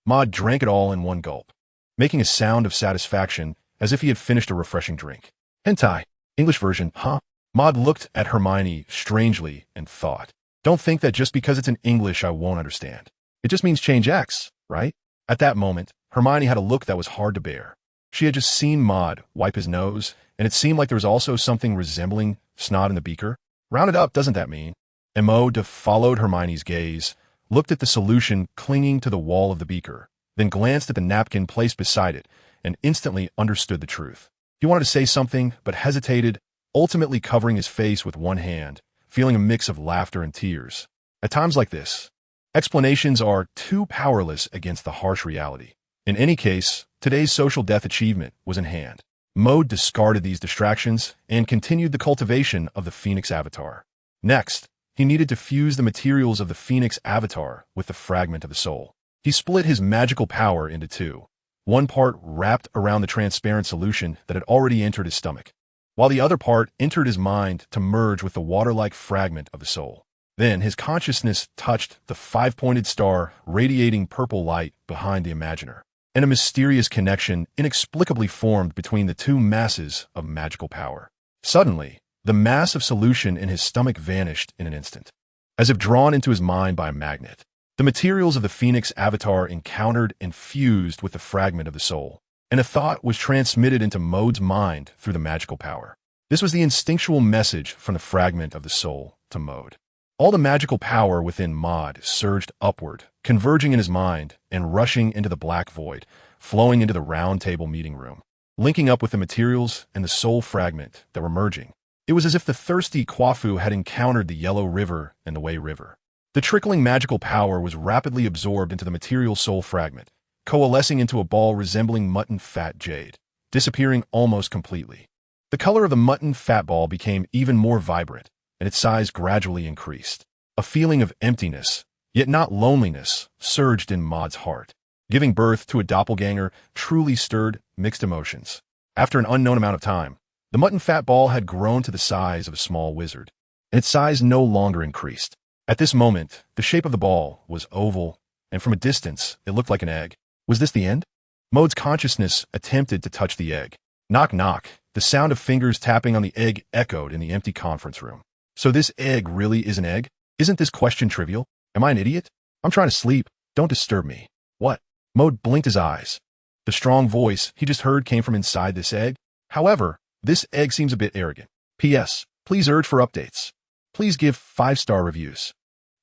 Maud drank it all in one gulp, making a sound of satisfaction as if he had finished a refreshing drink. Hentai. English version, huh? Maud looked at Hermione strangely and thought, don't think that just because it's in English I won't understand. It just means change X, right? At that moment, Hermione had a look that was hard to bear. She had just seen Maud wipe his nose, and it seemed like there was also something resembling snot in the beaker. Round it up, doesn't that mean? Emoda followed Hermione's gaze, looked at the solution clinging to the wall of the beaker, then glanced at the napkin placed beside it, and instantly understood the truth. He wanted to say something, but hesitated, ultimately covering his face with one hand, feeling a mix of laughter and tears. At times like this, Explanations are too powerless against the harsh reality. In any case, today's social death achievement was in hand. Mode discarded these distractions and continued the cultivation of the Phoenix Avatar. Next, he needed to fuse the materials of the Phoenix Avatar with the fragment of the soul. He split his magical power into two. One part wrapped around the transparent solution that had already entered his stomach, while the other part entered his mind to merge with the water-like fragment of the soul. Then his consciousness touched the five-pointed star radiating purple light behind the Imaginer, and a mysterious connection inexplicably formed between the two masses of magical power. Suddenly, the mass of solution in his stomach vanished in an instant, as if drawn into his mind by a magnet. The materials of the Phoenix Avatar encountered and fused with the fragment of the soul, and a thought was transmitted into Mode's mind through the magical power. This was the instinctual message from the fragment of the soul to Mode. All the magical power within Mod surged upward, converging in his mind and rushing into the black void, flowing into the round table meeting room, linking up with the materials and the soul fragment that were merging. It was as if the thirsty Quafu had encountered the Yellow River and the Wei River. The trickling magical power was rapidly absorbed into the material soul fragment, coalescing into a ball resembling mutton fat jade, disappearing almost completely. The color of the mutton fat ball became even more vibrant, and its size gradually increased. A feeling of emptiness, yet not loneliness, surged in Mod's heart. Giving birth to a doppelganger truly stirred mixed emotions. After an unknown amount of time, the mutton fat ball had grown to the size of a small wizard, and its size no longer increased. At this moment, the shape of the ball was oval, and from a distance, it looked like an egg. Was this the end? Mode's consciousness attempted to touch the egg. Knock, knock. The sound of fingers tapping on the egg echoed in the empty conference room. So this egg really is an egg? Isn't this question trivial? Am I an idiot? I'm trying to sleep. Don't disturb me. What? Mode blinked his eyes. The strong voice he just heard came from inside this egg. However, this egg seems a bit arrogant. P.S. Please urge for updates. Please give 5-star reviews.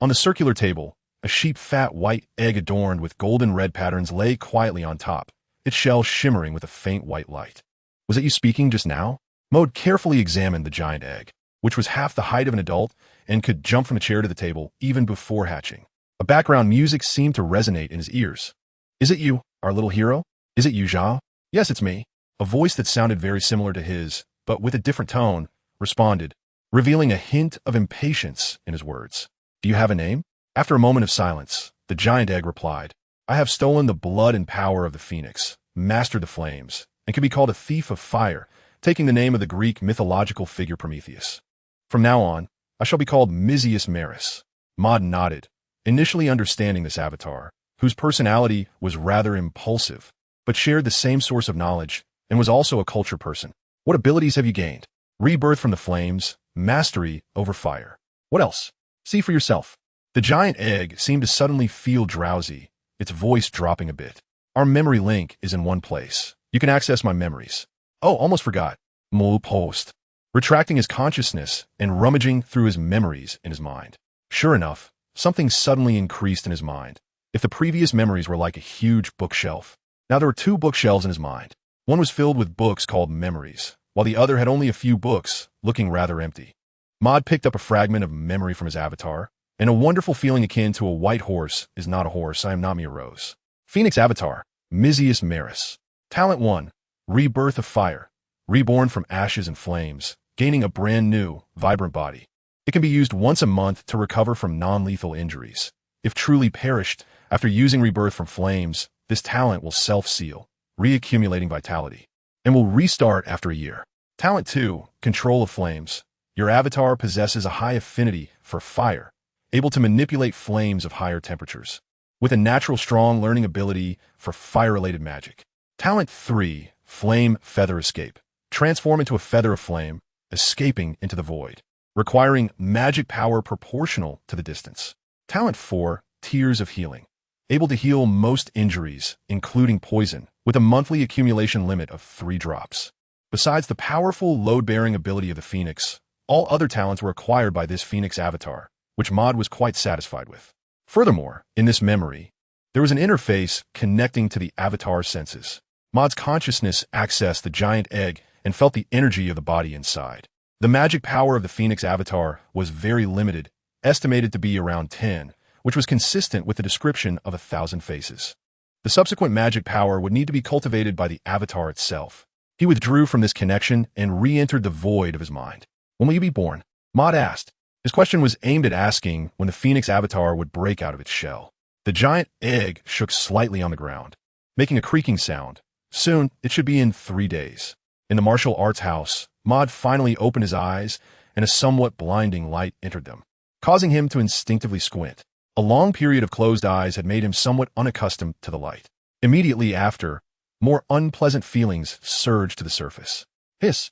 On the circular table, a sheep fat white egg adorned with golden red patterns lay quietly on top, its shell shimmering with a faint white light. Was it you speaking just now? Mode carefully examined the giant egg, which was half the height of an adult and could jump from a chair to the table even before hatching. A background music seemed to resonate in his ears. Is it you, our little hero? Is it you, Zhao? Yes, it's me. A voice that sounded very similar to his, but with a different tone, responded, revealing a hint of impatience in his words. Do you have a name? After a moment of silence, the giant egg replied, I have stolen the blood and power of the phoenix, mastered the flames, and can be called a thief of fire, taking the name of the Greek mythological figure Prometheus. From now on, I shall be called Mizius Maris. Mod nodded, initially understanding this avatar, whose personality was rather impulsive, but shared the same source of knowledge and was also a culture person. What abilities have you gained? Rebirth from the flames, mastery over fire. What else? See for yourself. The giant egg seemed to suddenly feel drowsy, its voice dropping a bit. Our memory link is in one place. You can access my memories. Oh, almost forgot. Mul post. Retracting his consciousness and rummaging through his memories in his mind. Sure enough, something suddenly increased in his mind. If the previous memories were like a huge bookshelf, now there were 2 bookshelves in his mind. One was filled with books called memories, while the other had only a few books, looking rather empty. Mod picked up a fragment of memory from his avatar, and a wonderful feeling akin to a white horse is not a horse, I am not mere rose. Phoenix Avatar, Mizius Maris. Talent 1, Rebirth of Fire. Reborn from ashes and flames, gaining a brand new, vibrant body. It can be used once a month to recover from non-lethal injuries. If truly perished after using Rebirth from flames, this talent will self-seal, reaccumulating vitality, and will restart after a year. Talent 2, Control of Flames. Your avatar possesses a high affinity for fire, able to manipulate flames of higher temperatures, with a natural strong learning ability for fire-related magic. Talent 3, Flame Feather Escape. Transform into a feather of flame, escaping into the void, requiring magic power proportional to the distance. Talent 4, Tears of Healing. Able to heal most injuries, including poison, with a monthly accumulation limit of 3 drops. Besides the powerful load-bearing ability of the Phoenix, all other talents were acquired by this Phoenix avatar, which Mod was quite satisfied with. Furthermore, in this memory, there was an interface connecting to the avatar's senses. Mod's consciousness accessed the giant egg and felt the energy of the body inside. The magic power of the Phoenix avatar was very limited, estimated to be around 10, which was consistent with the description of 1,000 faces. The subsequent magic power would need to be cultivated by the avatar itself. He withdrew from this connection and re-entered the void of his mind. When will you be born? Maud asked. His question was aimed at asking when the Phoenix avatar would break out of its shell. The giant egg shook slightly on the ground, making a creaking sound. Soon, it should be in 3 days. In the martial arts house, Maud finally opened his eyes, and a somewhat blinding light entered them, causing him to instinctively squint. A long period of closed eyes had made him somewhat unaccustomed to the light. Immediately after, more unpleasant feelings surged to the surface. Hiss!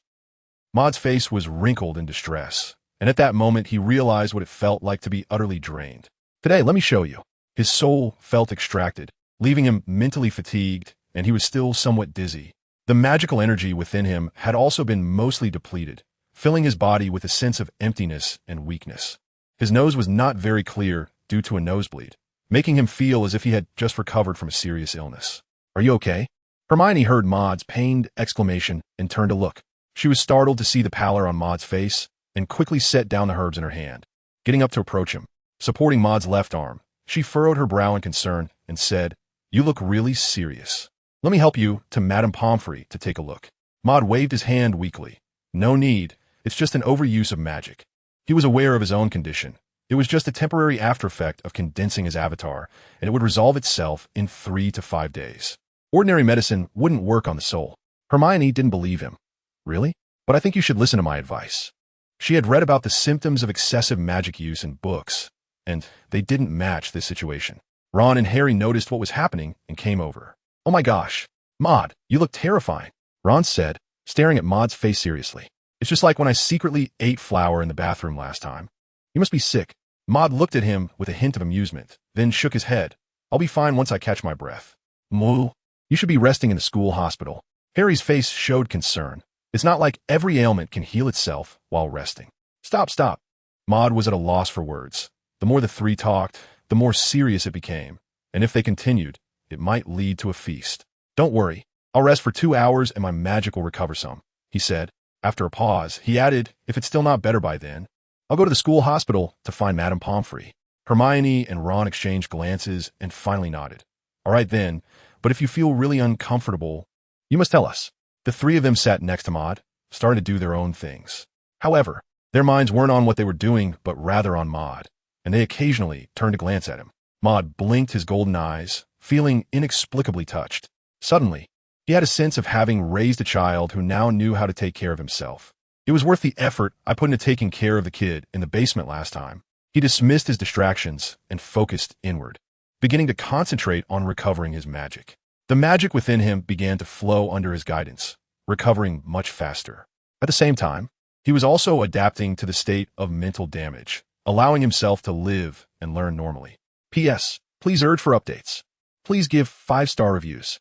Maud's face was wrinkled in distress, and at that moment he realized what it felt like to be utterly drained. Today, let me show you. His soul felt extracted, leaving him mentally fatigued, and he was still somewhat dizzy. The magical energy within him had also been mostly depleted, filling his body with a sense of emptiness and weakness. His nose was not very clear due to a nosebleed, making him feel as if he had just recovered from a serious illness. Are you okay? Hermione heard Maud's pained exclamation and turned to look. She was startled to see the pallor on Maud's face and quickly set down the herbs in her hand. Getting up to approach him, supporting Maud's left arm, she furrowed her brow in concern and said, "You look really serious. Let me help you to Madame Pomfrey to take a look." Maud waved his hand weakly. "No need. It's just an overuse of magic." He was aware of his own condition. It was just a temporary aftereffect of condensing his avatar, and it would resolve itself in 3 to 5 days. Ordinary medicine wouldn't work on the soul. Hermione didn't believe him. Really? But I think you should listen to my advice. She had read about the symptoms of excessive magic use in books, and they didn't match this situation. Ron and Harry noticed what was happening and came over. "Oh my gosh, Maud, you look terrifying," Ron said, staring at Maud's face seriously. "It's just like when I secretly ate flour in the bathroom last time. You must be sick." Maud looked at him with a hint of amusement, then shook his head. "I'll be fine once I catch my breath." "Moo, you should be resting in the school hospital." Harry's face showed concern. "It's not like every ailment can heal itself while resting." Stop. Maud was at a loss for words. The more the three talked, the more serious it became, and if they continued, it might lead to a feast. "Don't worry, I'll rest for 2 hours and my magic will recover some," he said. After a pause, he added, "If it's still not better by then, I'll go to the school hospital to find Madame Pomfrey." Hermione and Ron exchanged glances and finally nodded. "All right then, but if you feel really uncomfortable, you must tell us." The three of them sat next to Maud, starting to do their own things. However, their minds weren't on what they were doing, but rather on Maud, and they occasionally turned to glance at him. Maud blinked his golden eyes, feeling inexplicably touched. Suddenly, he had a sense of having raised a child who now knew how to take care of himself. "It was worth the effort I put into taking care of the kid in the basement last time." He dismissed his distractions and focused inward, beginning to concentrate on recovering his magic. The magic within him began to flow under his guidance, recovering much faster. At the same time, he was also adapting to the state of mental damage, allowing himself to live and learn normally. P.S. Please urge for updates. Please give 5-star reviews.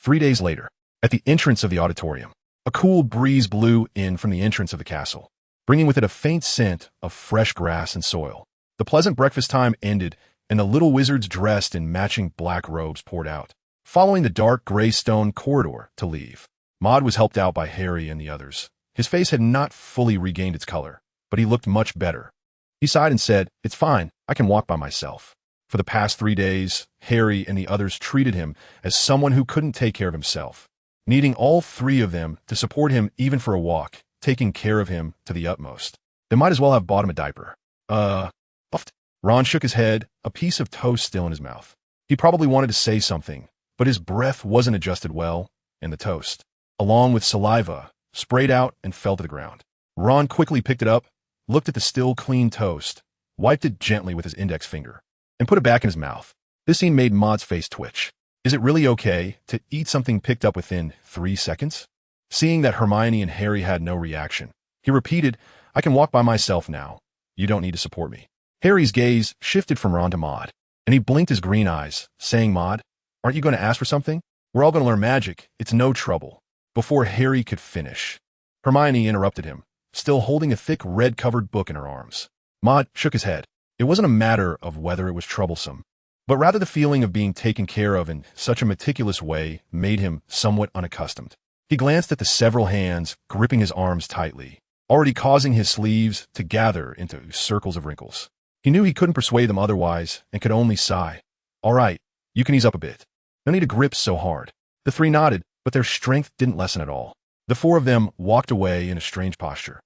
3 days later, at the entrance of the auditorium, a cool breeze blew in from the entrance of the castle, bringing with it a faint scent of fresh grass and soil. The pleasant breakfast time ended, and the little wizards dressed in matching black robes poured out, following the dark gray stone corridor to leave. Maud was helped out by Harry and the others. His face had not fully regained its color, but he looked much better. He sighed and said, "It's fine, I can walk by myself." For the past 3 days, Harry and the others treated him as someone who couldn't take care of himself, needing all 3 of them to support him even for a walk, taking care of him to the utmost. They might as well have bought him a diaper. Puffed. Ron shook his head, a piece of toast still in his mouth. He probably wanted to say something, but his breath wasn't adjusted well, and the toast, along with saliva, sprayed out and fell to the ground. Ron quickly picked it up, looked at the still clean toast, wiped it gently with his index finger, and put it back in his mouth. This scene made Maud's face twitch. Is it really okay to eat something picked up within 3 seconds? Seeing that Hermione and Harry had no reaction, he repeated, "I can walk by myself now. You don't need to support me." Harry's gaze shifted from Ron to Maud, and he blinked his green eyes, saying, "Maud, aren't you going to ask for something? We're all going to learn magic. It's no trouble." Before Harry could finish, Hermione interrupted him, still holding a thick red-covered book in her arms. Maud shook his head. It wasn't a matter of whether it was troublesome, but rather the feeling of being taken care of in such a meticulous way made him somewhat unaccustomed. He glanced at the several hands gripping his arms tightly, already causing his sleeves to gather into circles of wrinkles. He knew he couldn't persuade them otherwise and could only sigh. All right, you can ease up a bit. No need to grip so hard. The three nodded, but their strength didn't lessen at all. The four of them walked away in a strange posture,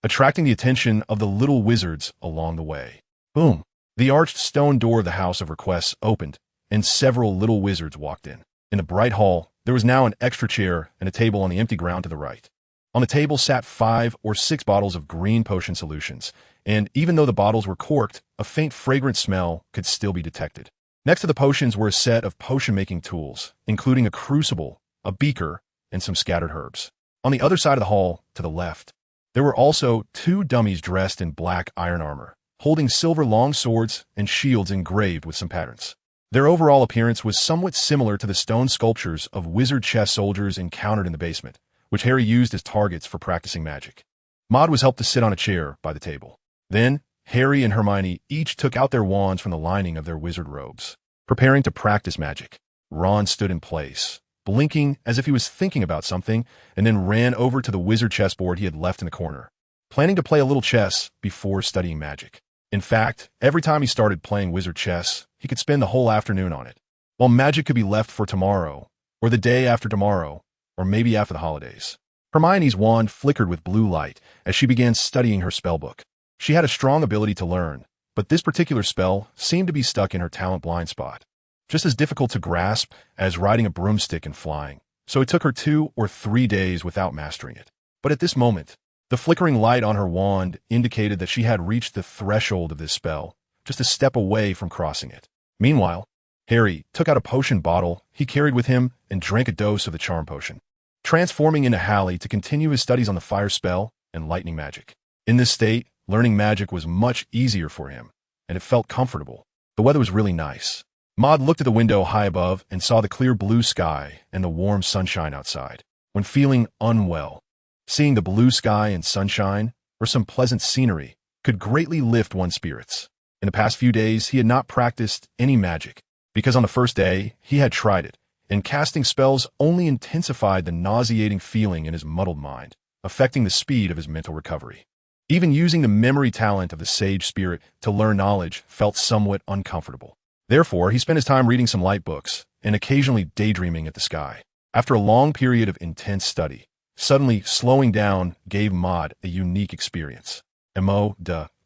attracting the attention of the little wizards along the way. Boom! The arched stone door of the House of Requests opened, and several little wizards walked in. In the bright hall, there was now an extra chair and a table on the empty ground to the right. On the table sat 5 or 6 bottles of green potion solutions, and even though the bottles were corked, a faint fragrant smell could still be detected. Next to the potions were a set of potion-making tools, including a crucible, a beaker, and some scattered herbs. On the other side of the hall, to the left, there were also 2 dummies dressed in black iron armor, holding silver long swords and shields engraved with some patterns. Their overall appearance was somewhat similar to the stone sculptures of wizard chess soldiers encountered in the basement, which Harry used as targets for practicing magic. Maud was helped to sit on a chair by the table. Then, Harry and Hermione each took out their wands from the lining of their wizard robes, preparing to practice magic. Ron stood in place, blinking as if he was thinking about something, and then ran over to the wizard chessboard he had left in the corner, planning to play a little chess before studying magic. In fact, every time he started playing wizard chess, he could spend the whole afternoon on it, while magic could be left for tomorrow, or the day after tomorrow, or maybe after the holidays. Hermione's wand flickered with blue light as she began studying her spellbook. She had a strong ability to learn, but this particular spell seemed to be stuck in her talent blind spot, just as difficult to grasp as riding a broomstick and flying, so it took her 2 or 3 days without mastering it. But at this moment, the flickering light on her wand indicated that she had reached the threshold of this spell, just a step away from crossing it. Meanwhile, Harry took out a potion bottle he carried with him and drank a dose of the charm potion, transforming into Hallie to continue his studies on the fire spell and lightning magic. In this state, learning magic was much easier for him, and it felt comfortable. The weather was really nice. Maud looked at the window high above and saw the clear blue sky and the warm sunshine outside. When feeling unwell, seeing the blue sky and sunshine, or some pleasant scenery, could greatly lift one's spirits. In the past few days, he had not practiced any magic, because on the first day, he had tried it, and casting spells only intensified the nauseating feeling in his muddled mind, affecting the speed of his mental recovery. Even using the memory talent of the sage spirit to learn knowledge felt somewhat uncomfortable. Therefore, he spent his time reading some light books and occasionally daydreaming at the sky. After a long period of intense study, suddenly slowing down gave Maud a unique experience. Emo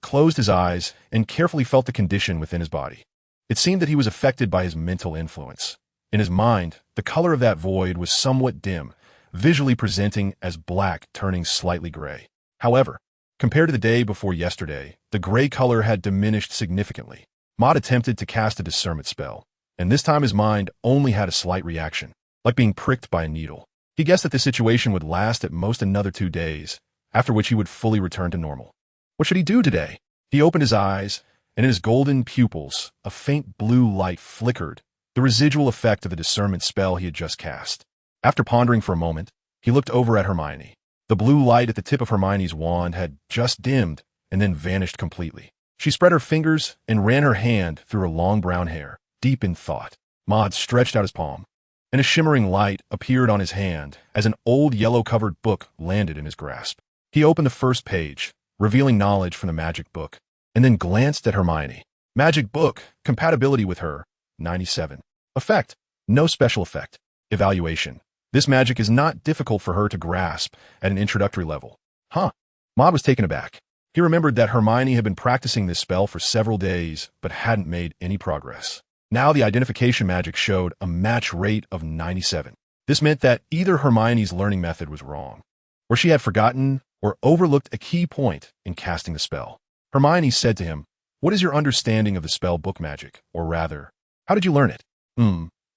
closed his eyes and carefully felt the condition within his body. It seemed that he was affected by his mental influence. In his mind, the color of that void was somewhat dim, visually presenting as black turning slightly gray. However, compared to the day before yesterday, the gray color had diminished significantly. Maud attempted to cast a discernment spell, and this time his mind only had a slight reaction, like being pricked by a needle. He guessed that the situation would last at most another 2 days, after which he would fully return to normal. What should he do today? He opened his eyes, and in his golden pupils, a faint blue light flickered, the residual effect of the discernment spell he had just cast. After pondering for a moment, he looked over at Hermione. The blue light at the tip of Hermione's wand had just dimmed and then vanished completely. She spread her fingers and ran her hand through her long brown hair, deep in thought. Maud stretched out his palm, and a shimmering light appeared on his hand as an old yellow-covered book landed in his grasp. He opened the first page, revealing knowledge from the magic book, and then glanced at Hermione. Magic book, compatibility with her, 97. Effect, no special effect. Evaluation. This magic is not difficult for her to grasp at an introductory level. Huh. Maud was taken aback. He remembered that Hermione had been practicing this spell for several days, but hadn't made any progress. Now the identification magic showed a match rate of 97. This meant that either Hermione's learning method was wrong, or she had forgotten or overlooked a key point in casting the spell. Hermione said to him, "What is your understanding of the spell book magic? Or rather, how did you learn it?"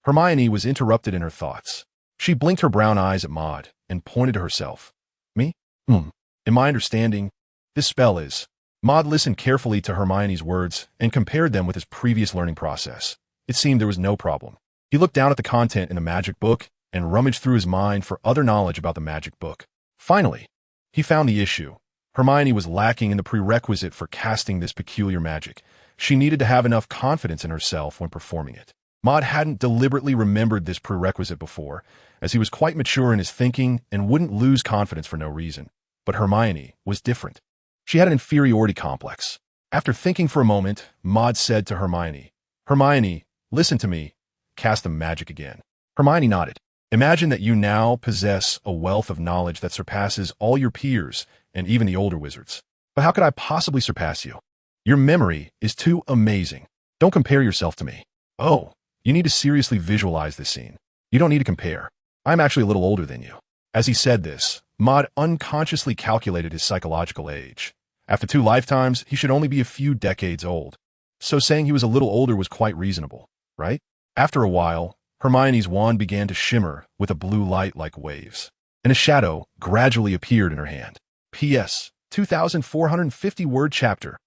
Hermione was interrupted in her thoughts. She blinked her brown eyes at Maud and pointed to herself. Me? In my understanding, this spell is... Maud listened carefully to Hermione's words and compared them with his previous learning process. It seemed there was no problem. He looked down at the content in the magic book and rummaged through his mind for other knowledge about the magic book. Finally, he found the issue. Hermione was lacking in the prerequisite for casting this peculiar magic. She needed to have enough confidence in herself when performing it. Maud hadn't deliberately remembered this prerequisite before, as he was quite mature in his thinking and wouldn't lose confidence for no reason. But Hermione was different. She had an inferiority complex. After thinking for a moment, Maud said to Hermione, Hermione, listen to me. Cast the magic again. Hermione nodded. Imagine that you now possess a wealth of knowledge that surpasses all your peers and even the older wizards. But how could I possibly surpass you? Your memory is too amazing. Don't compare yourself to me. Oh, you need to seriously visualize this scene. You don't need to compare. I'm actually a little older than you. As he said this, Maud unconsciously calculated his psychological age. After 2 lifetimes, he should only be a few decades old. So saying he was a little older was quite reasonable, right? After a while, Hermione's wand began to shimmer with a blue light like waves, and a shadow gradually appeared in her hand. P.S. 2,450-word chapter.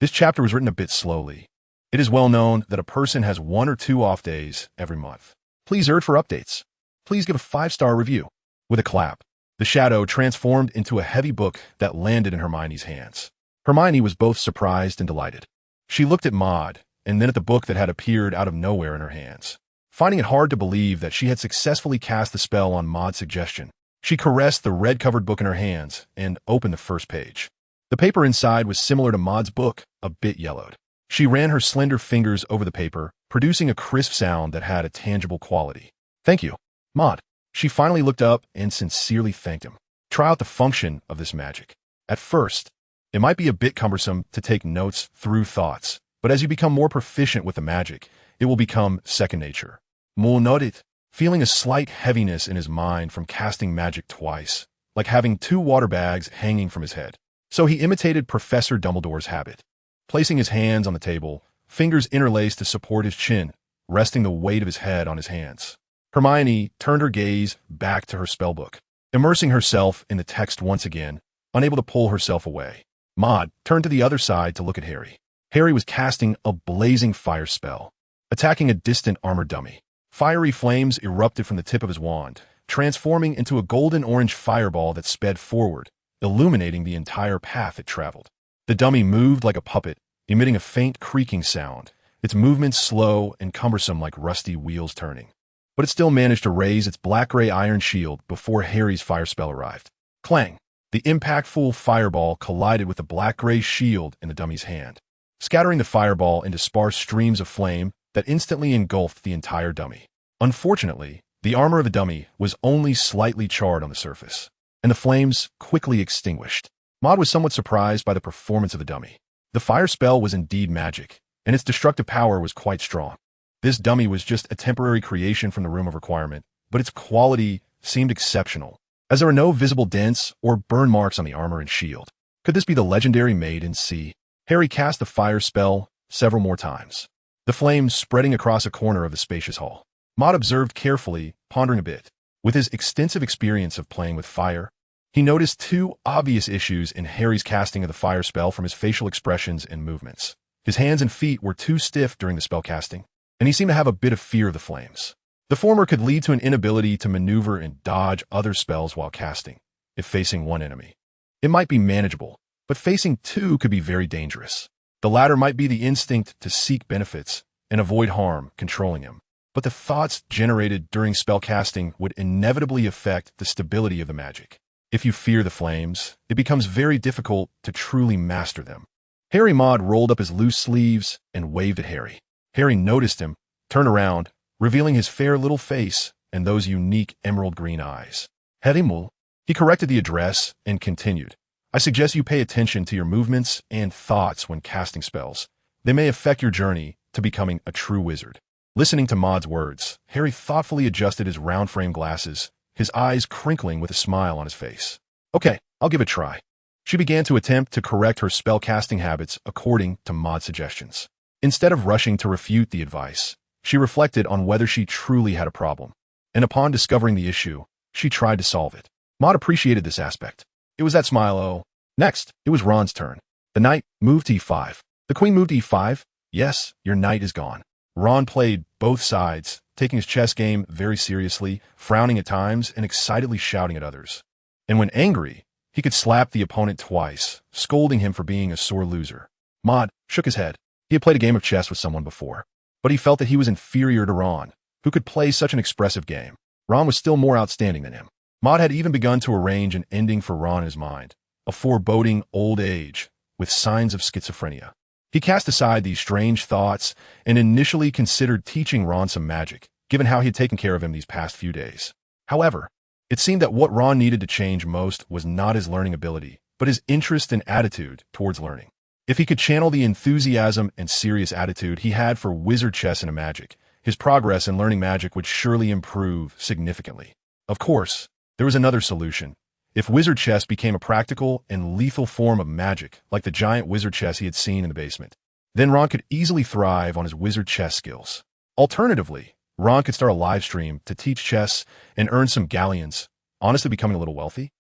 This chapter was written a bit slowly. It is well known that a person has 1 or 2 off days every month. Please urge for updates. Please give a 5-star review. With a clap, the shadow transformed into a heavy book that landed in Hermione's hands. Hermione was both surprised and delighted. She looked at Maud, and then at the book that had appeared out of nowhere in her hands. Finding it hard to believe that she had successfully cast the spell on Maud's suggestion, she caressed the red-covered book in her hands and opened the first page. The paper inside was similar to Maud's book, a bit yellowed. She ran her slender fingers over the paper, producing a crisp sound that had a tangible quality. Thank you, Maud. She finally looked up and sincerely thanked him. Try out the function of this magic. At first, it might be a bit cumbersome to take notes through thoughts, but as you become more proficient with the magic, it will become second nature. Mul noted, feeling a slight heaviness in his mind from casting magic twice, like having 2 water bags hanging from his head. So he imitated Professor Dumbledore's habit. Placing his hands on the table, fingers interlaced to support his chin, resting the weight of his head on his hands. Hermione turned her gaze back to her spellbook, immersing herself in the text once again, unable to pull herself away. Maud turned to the other side to look at Harry. Harry was casting a blazing fire spell, attacking a distant armored dummy. Fiery flames erupted from the tip of his wand, transforming into a golden-orange fireball that sped forward, illuminating the entire path it traveled. The dummy moved like a puppet, emitting a faint creaking sound, its movements slow and cumbersome like rusty wheels turning. But it still managed to raise its black-gray iron shield before Harry's fire spell arrived. Clang! The impactful fireball collided with the black-gray shield in the dummy's hand, scattering the fireball into sparse streams of flame that instantly engulfed the entire dummy. Unfortunately, the armor of the dummy was only slightly charred on the surface, and the flames quickly extinguished. Maud was somewhat surprised by the performance of the dummy. The fire spell was indeed magic, and its destructive power was quite strong. This dummy was just a temporary creation from the Room of Requirement, but its quality seemed exceptional, as there were no visible dents or burn marks on the armor and shield. Could this be the legendary Maid in Sea? Harry cast the fire spell several more times, the flames spreading across a corner of the spacious hall. Maud observed carefully, pondering a bit. With his extensive experience of playing with fire, he noticed 2 obvious issues in Harry's casting of the fire spell from his facial expressions and movements. His hands and feet were too stiff during the spell casting, and he seemed to have a bit of fear of the flames. The former could lead to an inability to maneuver and dodge other spells while casting, if facing one enemy. It might be manageable, but facing 2 could be very dangerous. The latter might be the instinct to seek benefits and avoid harm controlling him, but the thoughts generated during spell casting would inevitably affect the stability of the magic. If you fear the flames, it becomes very difficult to truly master them. Harry Maud rolled up his loose sleeves and waved at Harry. Harry noticed him, turned around, revealing his fair little face and those unique emerald green eyes. Harry Mul. He corrected the address and continued. I suggest you pay attention to your movements and thoughts when casting spells. They may affect your journey to becoming a true wizard. Listening to Maud's words, Harry thoughtfully adjusted his round-frame glasses, his eyes crinkling with a smile on his face. Okay, I'll give it a try. She began to attempt to correct her spell-casting habits according to Maud's suggestions. Instead of rushing to refute the advice, she reflected on whether she truly had a problem, and upon discovering the issue, she tried to solve it. Maud appreciated this aspect. It was that smile, oh. Next, it was Ron's turn. The knight moved to e5. The queen moved to e5. Yes, your knight is gone. Ron played both sides, taking his chess game very seriously, frowning at times and excitedly shouting at others. And when angry, he could slap the opponent twice, scolding him for being a sore loser. Maud shook his head. He had played a game of chess with someone before, but he felt that he was inferior to Ron, who could play such an expressive game. Ron was still more outstanding than him. Maud had even begun to arrange an ending for Ron in his mind, a foreboding old age with signs of schizophrenia. He cast aside these strange thoughts and initially considered teaching Ron some magic, given how he had taken care of him these past few days. However, it seemed that what Ron needed to change most was not his learning ability, but his interest and attitude towards learning. If he could channel the enthusiasm and serious attitude he had for wizard chess and magic, his progress in learning magic would surely improve significantly. Of course, there was another solution. If wizard chess became a practical and lethal form of magic, like the giant wizard chess he had seen in the basement, then Ron could easily thrive on his wizard chess skills. Alternatively, Ron could start a live stream to teach chess and earn some galleons, honestly becoming a little wealthy.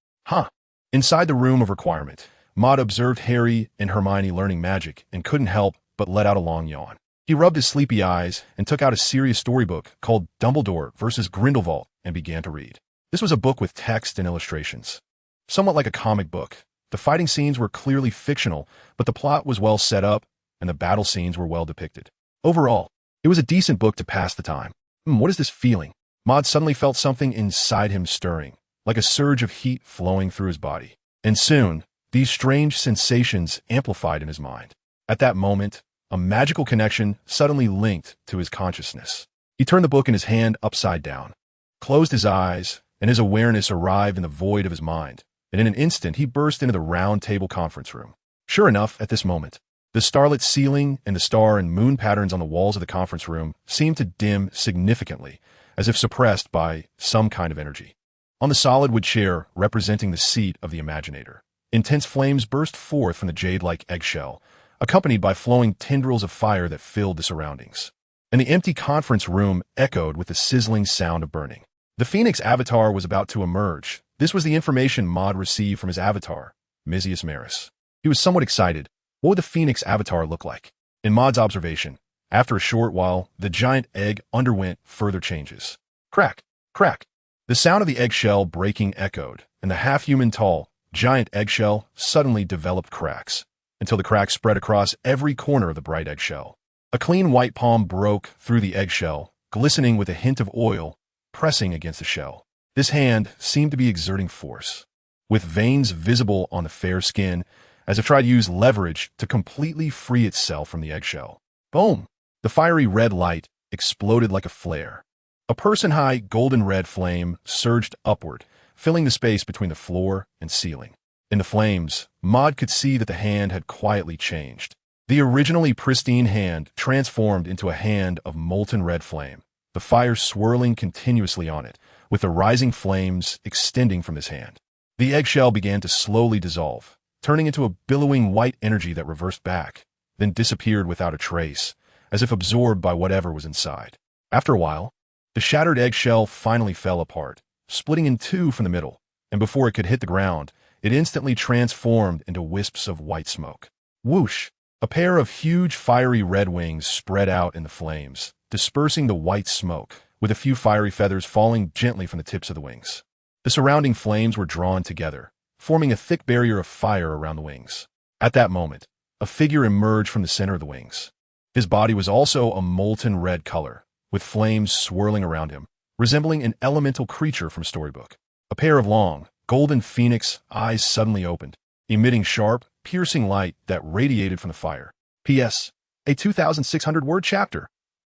Inside the room of requirement, Maud observed Harry and Hermione learning magic and couldn't help but let out a long yawn. He rubbed his sleepy eyes and took out a serious storybook called Dumbledore vs. Grindelwald and began to read. This was a book with text and illustrations. Somewhat like a comic book, the fighting scenes were clearly fictional, but the plot was well set up and the battle scenes were well depicted. Overall, it was a decent book to pass the time. What is this feeling? Maud suddenly felt something inside him stirring, like a surge of heat flowing through his body. And soon, these strange sensations amplified in his mind. At that moment, a magical connection suddenly linked to his consciousness. He turned the book in his hand upside down, closed his eyes, and his awareness arrived in the void of his mind, and in an instant he burst into the round table conference room. Sure enough, at this moment, the starlit ceiling and the star and moon patterns on the walls of the conference room seemed to dim significantly, as if suppressed by some kind of energy. On the solid wood chair representing the seat of the Imaginator, intense flames burst forth from the jade-like eggshell, accompanied by flowing tendrils of fire that filled the surroundings. And the empty conference room echoed with the sizzling sound of burning. The Phoenix avatar was about to emerge. This was the information Maud received from his avatar, Misius Maris. He was somewhat excited. What would the Phoenix avatar look like? In Maud's observation, after a short while, the giant egg underwent further changes. Crack, crack. The sound of the eggshell breaking echoed, and the half-human tall, giant eggshell suddenly developed cracks, until the cracks spread across every corner of the bright eggshell. A clean white palm broke through the eggshell, glistening with a hint of oil, pressing against the shell. This hand seemed to be exerting force, with veins visible on the fair skin, as if trying to use leverage to completely free itself from the eggshell. Boom! The fiery red light exploded like a flare. A person-high golden red flame surged upward, filling the space between the floor and ceiling. In the flames, Maud could see that the hand had quietly changed. The originally pristine hand transformed into a hand of molten red flame, the fire swirling continuously on it, with the rising flames extending from this hand. The eggshell began to slowly dissolve, turning into a billowing white energy that reversed back, then disappeared without a trace, as if absorbed by whatever was inside. After a while, the shattered eggshell finally fell apart, splitting in two from the middle, and before it could hit the ground, it instantly transformed into wisps of white smoke. Whoosh! A pair of huge fiery red wings spread out in the flames, dispersing the white smoke, with a few fiery feathers falling gently from the tips of the wings. The surrounding flames were drawn together, forming a thick barrier of fire around the wings. At that moment, a figure emerged from the center of the wings. His body was also a molten red color, with flames swirling around him, resembling an elemental creature from Storybook. A pair of long, golden phoenix eyes suddenly opened, emitting sharp, piercing light that radiated from the fire. P.S. A 2,600-word chapter.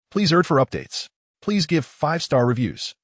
Please urge for updates. Please give 5-star reviews.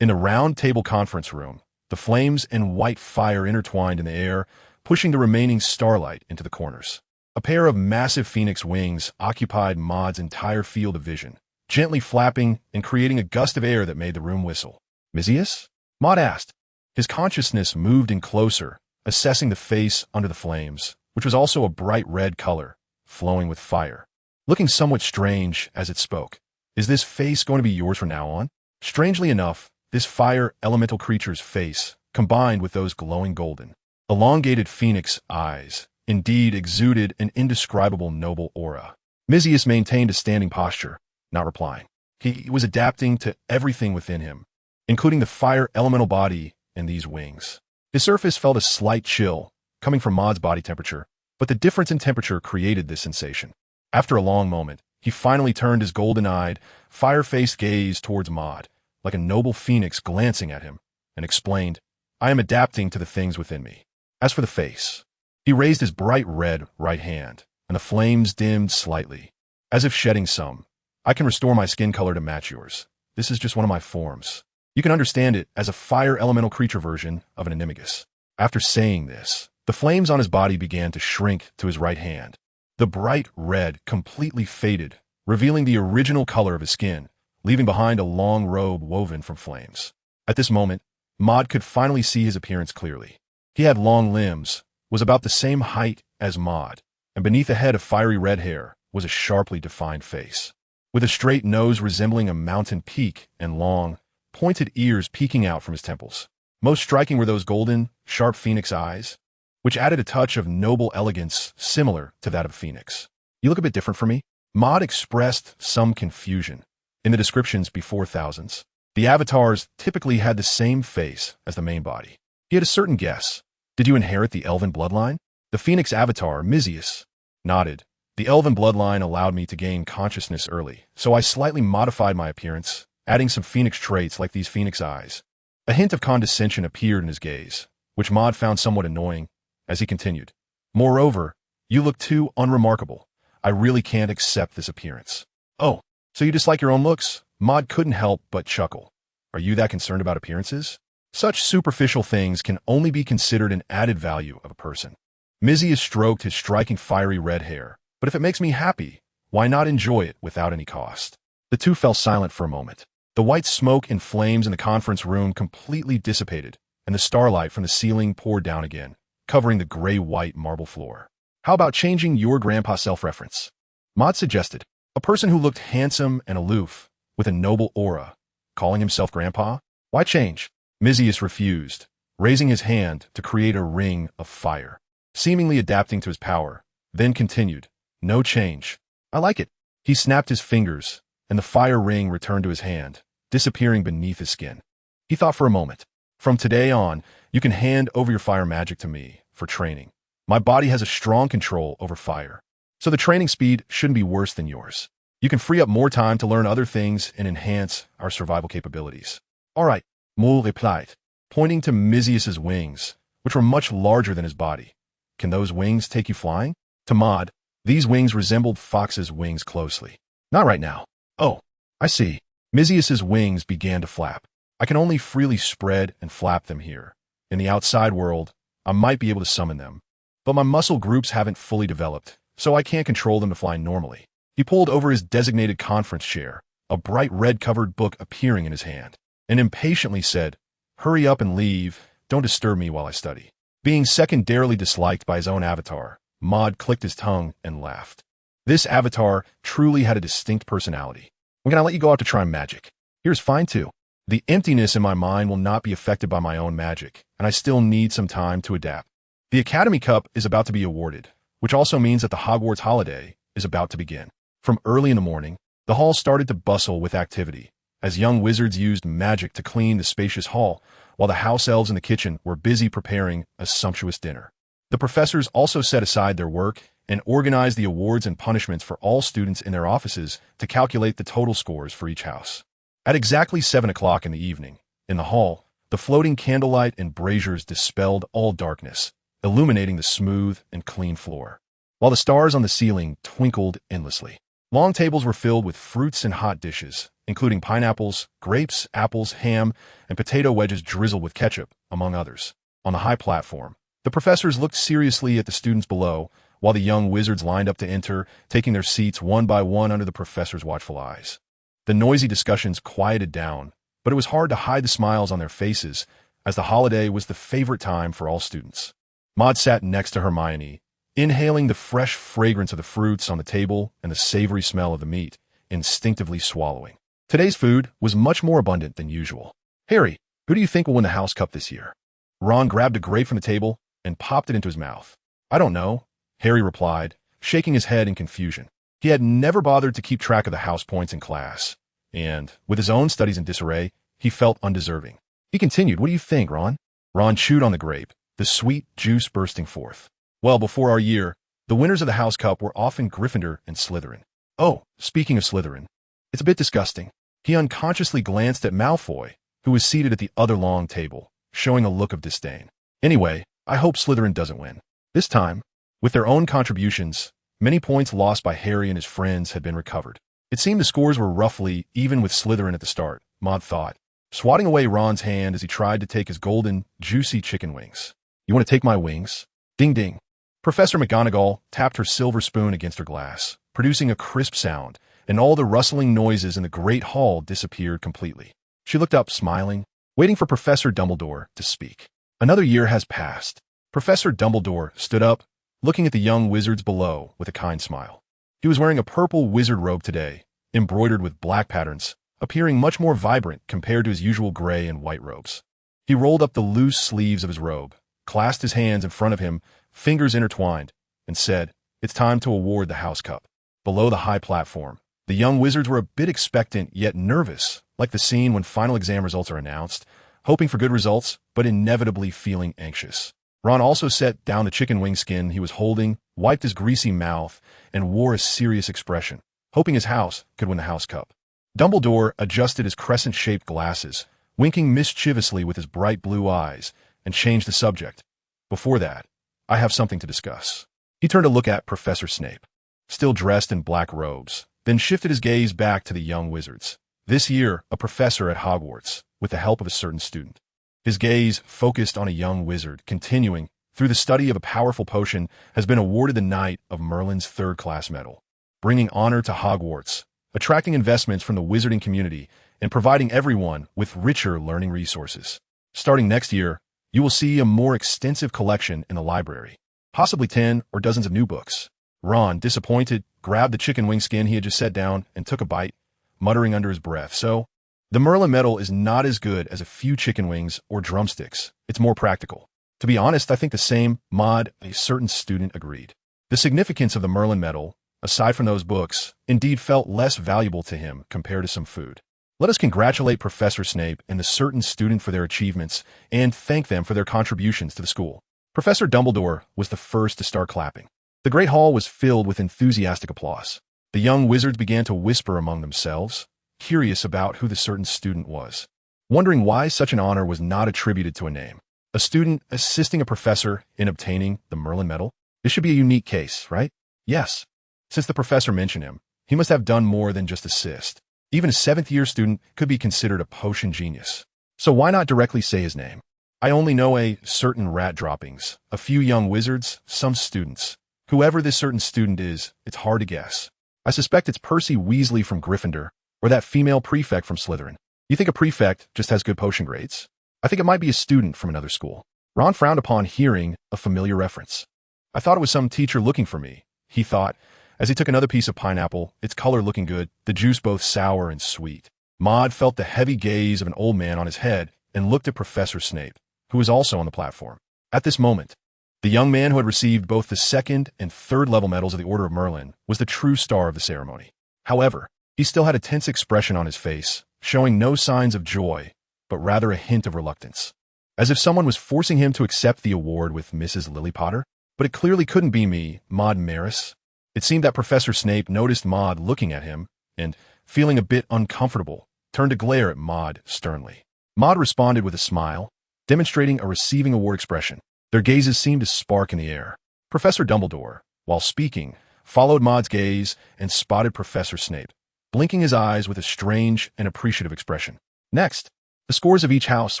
In the round table conference room, the flames and white fire intertwined in the air, pushing the remaining starlight into the corners. A pair of massive phoenix wings occupied Maud's entire field of vision, gently flapping and creating a gust of air that made the room whistle. Misius? Maud asked. His consciousness moved in closer, assessing the face under the flames, which was also a bright red color, flowing with fire. Looking somewhat strange as it spoke. Is this face going to be yours from now on? Strangely enough, this fire elemental creature's face, combined with those glowing golden, elongated phoenix eyes, indeed exuded an indescribable noble aura. Misius maintained a standing posture, not replying. He was adapting to everything within him, including the fire elemental body and these wings. His surface felt a slight chill, coming from Maud's body temperature, but the difference in temperature created this sensation. After a long moment, he finally turned his golden-eyed, fire-faced gaze towards Maud, like a noble phoenix glancing at him, and explained, I am adapting to the things within me. As for the face, he raised his bright red right hand, an and the flames dimmed slightly. As if shedding some. I can restore my skin color to match yours. This is just one of my forms. You can understand it as a fire elemental creature version of an animagus. After saying this, the flames on his body began to shrink to his right hand. The bright red completely faded, revealing the original color of his skin, leaving behind a long robe woven from flames. At this moment, Maud could finally see his appearance clearly. He had long limbs, was about the same height as Maud, and beneath a head of fiery red hair was a sharply defined face, with a straight nose resembling a mountain peak and long, pointed ears peeking out from his temples. Most striking were those golden, sharp phoenix eyes, which added a touch of noble elegance similar to that of a phoenix. You look a bit different for me. Maud expressed some confusion. In the descriptions before thousands, the avatars typically had the same face as the main body. He had a certain guess. Did you inherit the Elven bloodline? The Phoenix avatar, Mizius, nodded. The Elven bloodline allowed me to gain consciousness early, so I slightly modified my appearance, adding some Phoenix traits like these Phoenix eyes. A hint of condescension appeared in his gaze, which Maud found somewhat annoying, as he continued. Moreover, you look too unremarkable. I really can't accept this appearance. Oh, so you dislike your own looks? Maud couldn't help but chuckle. Are you that concerned about appearances? Such superficial things can only be considered an added value of a person. Mizius stroked his striking fiery red hair. But if it makes me happy, why not enjoy it without any cost? The two fell silent for a moment. The white smoke and flames in the conference room completely dissipated, and the starlight from the ceiling poured down again, covering the gray-white marble floor. How about changing your grandpa self-reference? Maud suggested. A person who looked handsome and aloof, with a noble aura, calling himself grandpa? Why change? Mizius refused, raising his hand to create a ring of fire, seemingly adapting to his power, then continued. No change. I like it. He snapped his fingers, and the fire ring returned to his hand, disappearing beneath his skin. He thought for a moment. From today on, you can hand over your fire magic to me for training. My body has a strong control over fire, so the training speed shouldn't be worse than yours. You can free up more time to learn other things and enhance our survival capabilities. All right, Moule replied, pointing to Mizius's wings, which were much larger than his body. Can those wings take you flying? To Maud, these wings resembled Fox's wings closely. Not right now. Oh, I see. Mizius's wings began to flap. I can only freely spread and flap them here. In the outside world, I might be able to summon them, but my muscle groups haven't fully developed, so I can't control them to fly normally. He pulled over his designated conference chair, a bright red-covered book appearing in his hand, and impatiently said, "Hurry up and leave. Don't disturb me while I study." Being secondarily disliked by his own avatar, Maud clicked his tongue and laughed. This avatar truly had a distinct personality. When can I let you go out to try magic? Here's fine too. The emptiness in my mind will not be affected by my own magic, and I still need some time to adapt. The Academy Cup is about to be awarded, which also means that the Hogwarts holiday is about to begin. From early in the morning, the hall started to bustle with activity, as young wizards used magic to clean the spacious hall, while the house elves in the kitchen were busy preparing a sumptuous dinner. The professors also set aside their work and organized the awards and punishments for all students in their offices to calculate the total scores for each house. At exactly 7 o'clock in the evening, in the hall, the floating candlelight and braziers dispelled all darkness, illuminating the smooth and clean floor, while the stars on the ceiling twinkled endlessly. Long tables were filled with fruits and hot dishes, including pineapples, grapes, apples, ham, and potato wedges drizzled with ketchup, among others. On the high platform, the professors looked seriously at the students below, while the young wizards lined up to enter, taking their seats one by one under the professors' watchful eyes. The noisy discussions quieted down, but it was hard to hide the smiles on their faces, as the holiday was the favorite time for all students. Maud sat next to Hermione, inhaling the fresh fragrance of the fruits on the table and the savory smell of the meat, instinctively swallowing. Today's food was much more abundant than usual. Harry, who do you think will win the House Cup this year? Ron grabbed a grape from the table and popped it into his mouth. I don't know, Harry replied, shaking his head in confusion. He had never bothered to keep track of the house points in class, and, with his own studies in disarray, he felt undeserving. He continued, What do you think, Ron? Ron chewed on the grape, the sweet juice bursting forth. Well, before our year, the winners of the House Cup were often Gryffindor and Slytherin. Oh, speaking of Slytherin, it's a bit disgusting. He unconsciously glanced at Malfoy, who was seated at the other long table, showing a look of disdain. Anyway, I hope Slytherin doesn't win. This time, with their own contributions, Many points lost by Harry and his friends had been recovered. It seemed the scores were roughly even with Slytherin at the start, Maud thought, swatting away Ron's hand as he tried to take his golden, juicy chicken wings. You want to take my wings? Ding ding. Professor McGonagall tapped her silver spoon against her glass, producing a crisp sound, and all the rustling noises in the great hall disappeared completely. She looked up, smiling, waiting for Professor Dumbledore to speak. Another year has passed. Professor Dumbledore stood up, looking at the young wizards below with a kind smile. He was wearing a purple wizard robe today, embroidered with black patterns, appearing much more vibrant compared to his usual gray and white robes. He rolled up the loose sleeves of his robe, clasped his hands in front of him, fingers intertwined, and said, "It's time to award the House Cup." Below the high platform, the young wizards were a bit expectant yet nervous, like the scene when final exam results are announced, hoping for good results, but inevitably feeling anxious. Ron also set down the chicken wing skin he was holding, wiped his greasy mouth, and wore a serious expression, hoping his house could win the House Cup. Dumbledore adjusted his crescent-shaped glasses, winking mischievously with his bright blue eyes, and changed the subject. Before that, I have something to discuss. He turned to look at Professor Snape, still dressed in black robes, then shifted his gaze back to the young wizards. This year, a professor at Hogwarts, with the help of a certain student. His gaze focused on a young wizard, continuing, through the study of a powerful potion, has been awarded the Knight of Merlin's third-class medal, bringing honor to Hogwarts, attracting investments from the wizarding community, and providing everyone with richer learning resources. Starting next year, you will see a more extensive collection in the library, possibly 10 or dozens of new books. Ron, disappointed, grabbed the chicken wing skin he had just set down and took a bite, muttering under his breath, "So, the Merlin medal is not as good as a few chicken wings or drumsticks. It's more practical." To be honest, I think the same, Maud, a certain student, agreed. The significance of the Merlin medal, aside from those books, indeed felt less valuable to him compared to some food. Let us congratulate Professor Snape and the certain student for their achievements and thank them for their contributions to the school. Professor Dumbledore was the first to start clapping. The great hall was filled with enthusiastic applause. The young wizards began to whisper among themselves, curious about who the certain student was, wondering why such an honor was not attributed to a name. A student assisting a professor in obtaining the Merlin medal? This should be a unique case, right? Yes. Since the professor mentioned him, he must have done more than just assist. Even a seventh-year student could be considered a potion genius. So why not directly say his name? I only know a certain rat droppings, a few young wizards, some students. Whoever this certain student is, it's hard to guess. I suspect it's Percy Weasley from Gryffindor, or that female prefect from Slytherin. You think a prefect just has good potion grades? I think it might be a student from another school. Ron frowned upon hearing a familiar reference. I thought it was some teacher looking for me, he thought, as he took another piece of pineapple, its color looking good, the juice both sour and sweet. Maud felt the heavy gaze of an old man on his head and looked at Professor Snape, who was also on the platform. At this moment, the young man who had received both the second and third level medals of the Order of Merlin was the true star of the ceremony. However, he still had a tense expression on his face, showing no signs of joy, but rather a hint of reluctance, as if someone was forcing him to accept the award with Mrs. Lily Potter. But it clearly couldn't be me, Maud Maris. It seemed that Professor Snape noticed Maud looking at him, and, feeling a bit uncomfortable, turned to glare at Maud sternly. Maud responded with a smile, demonstrating a receiving award expression. Their gazes seemed to spark in the air. Professor Dumbledore, while speaking, followed Maud's gaze and spotted Professor Snape, blinking his eyes with a strange and appreciative expression. Next, the scores of each house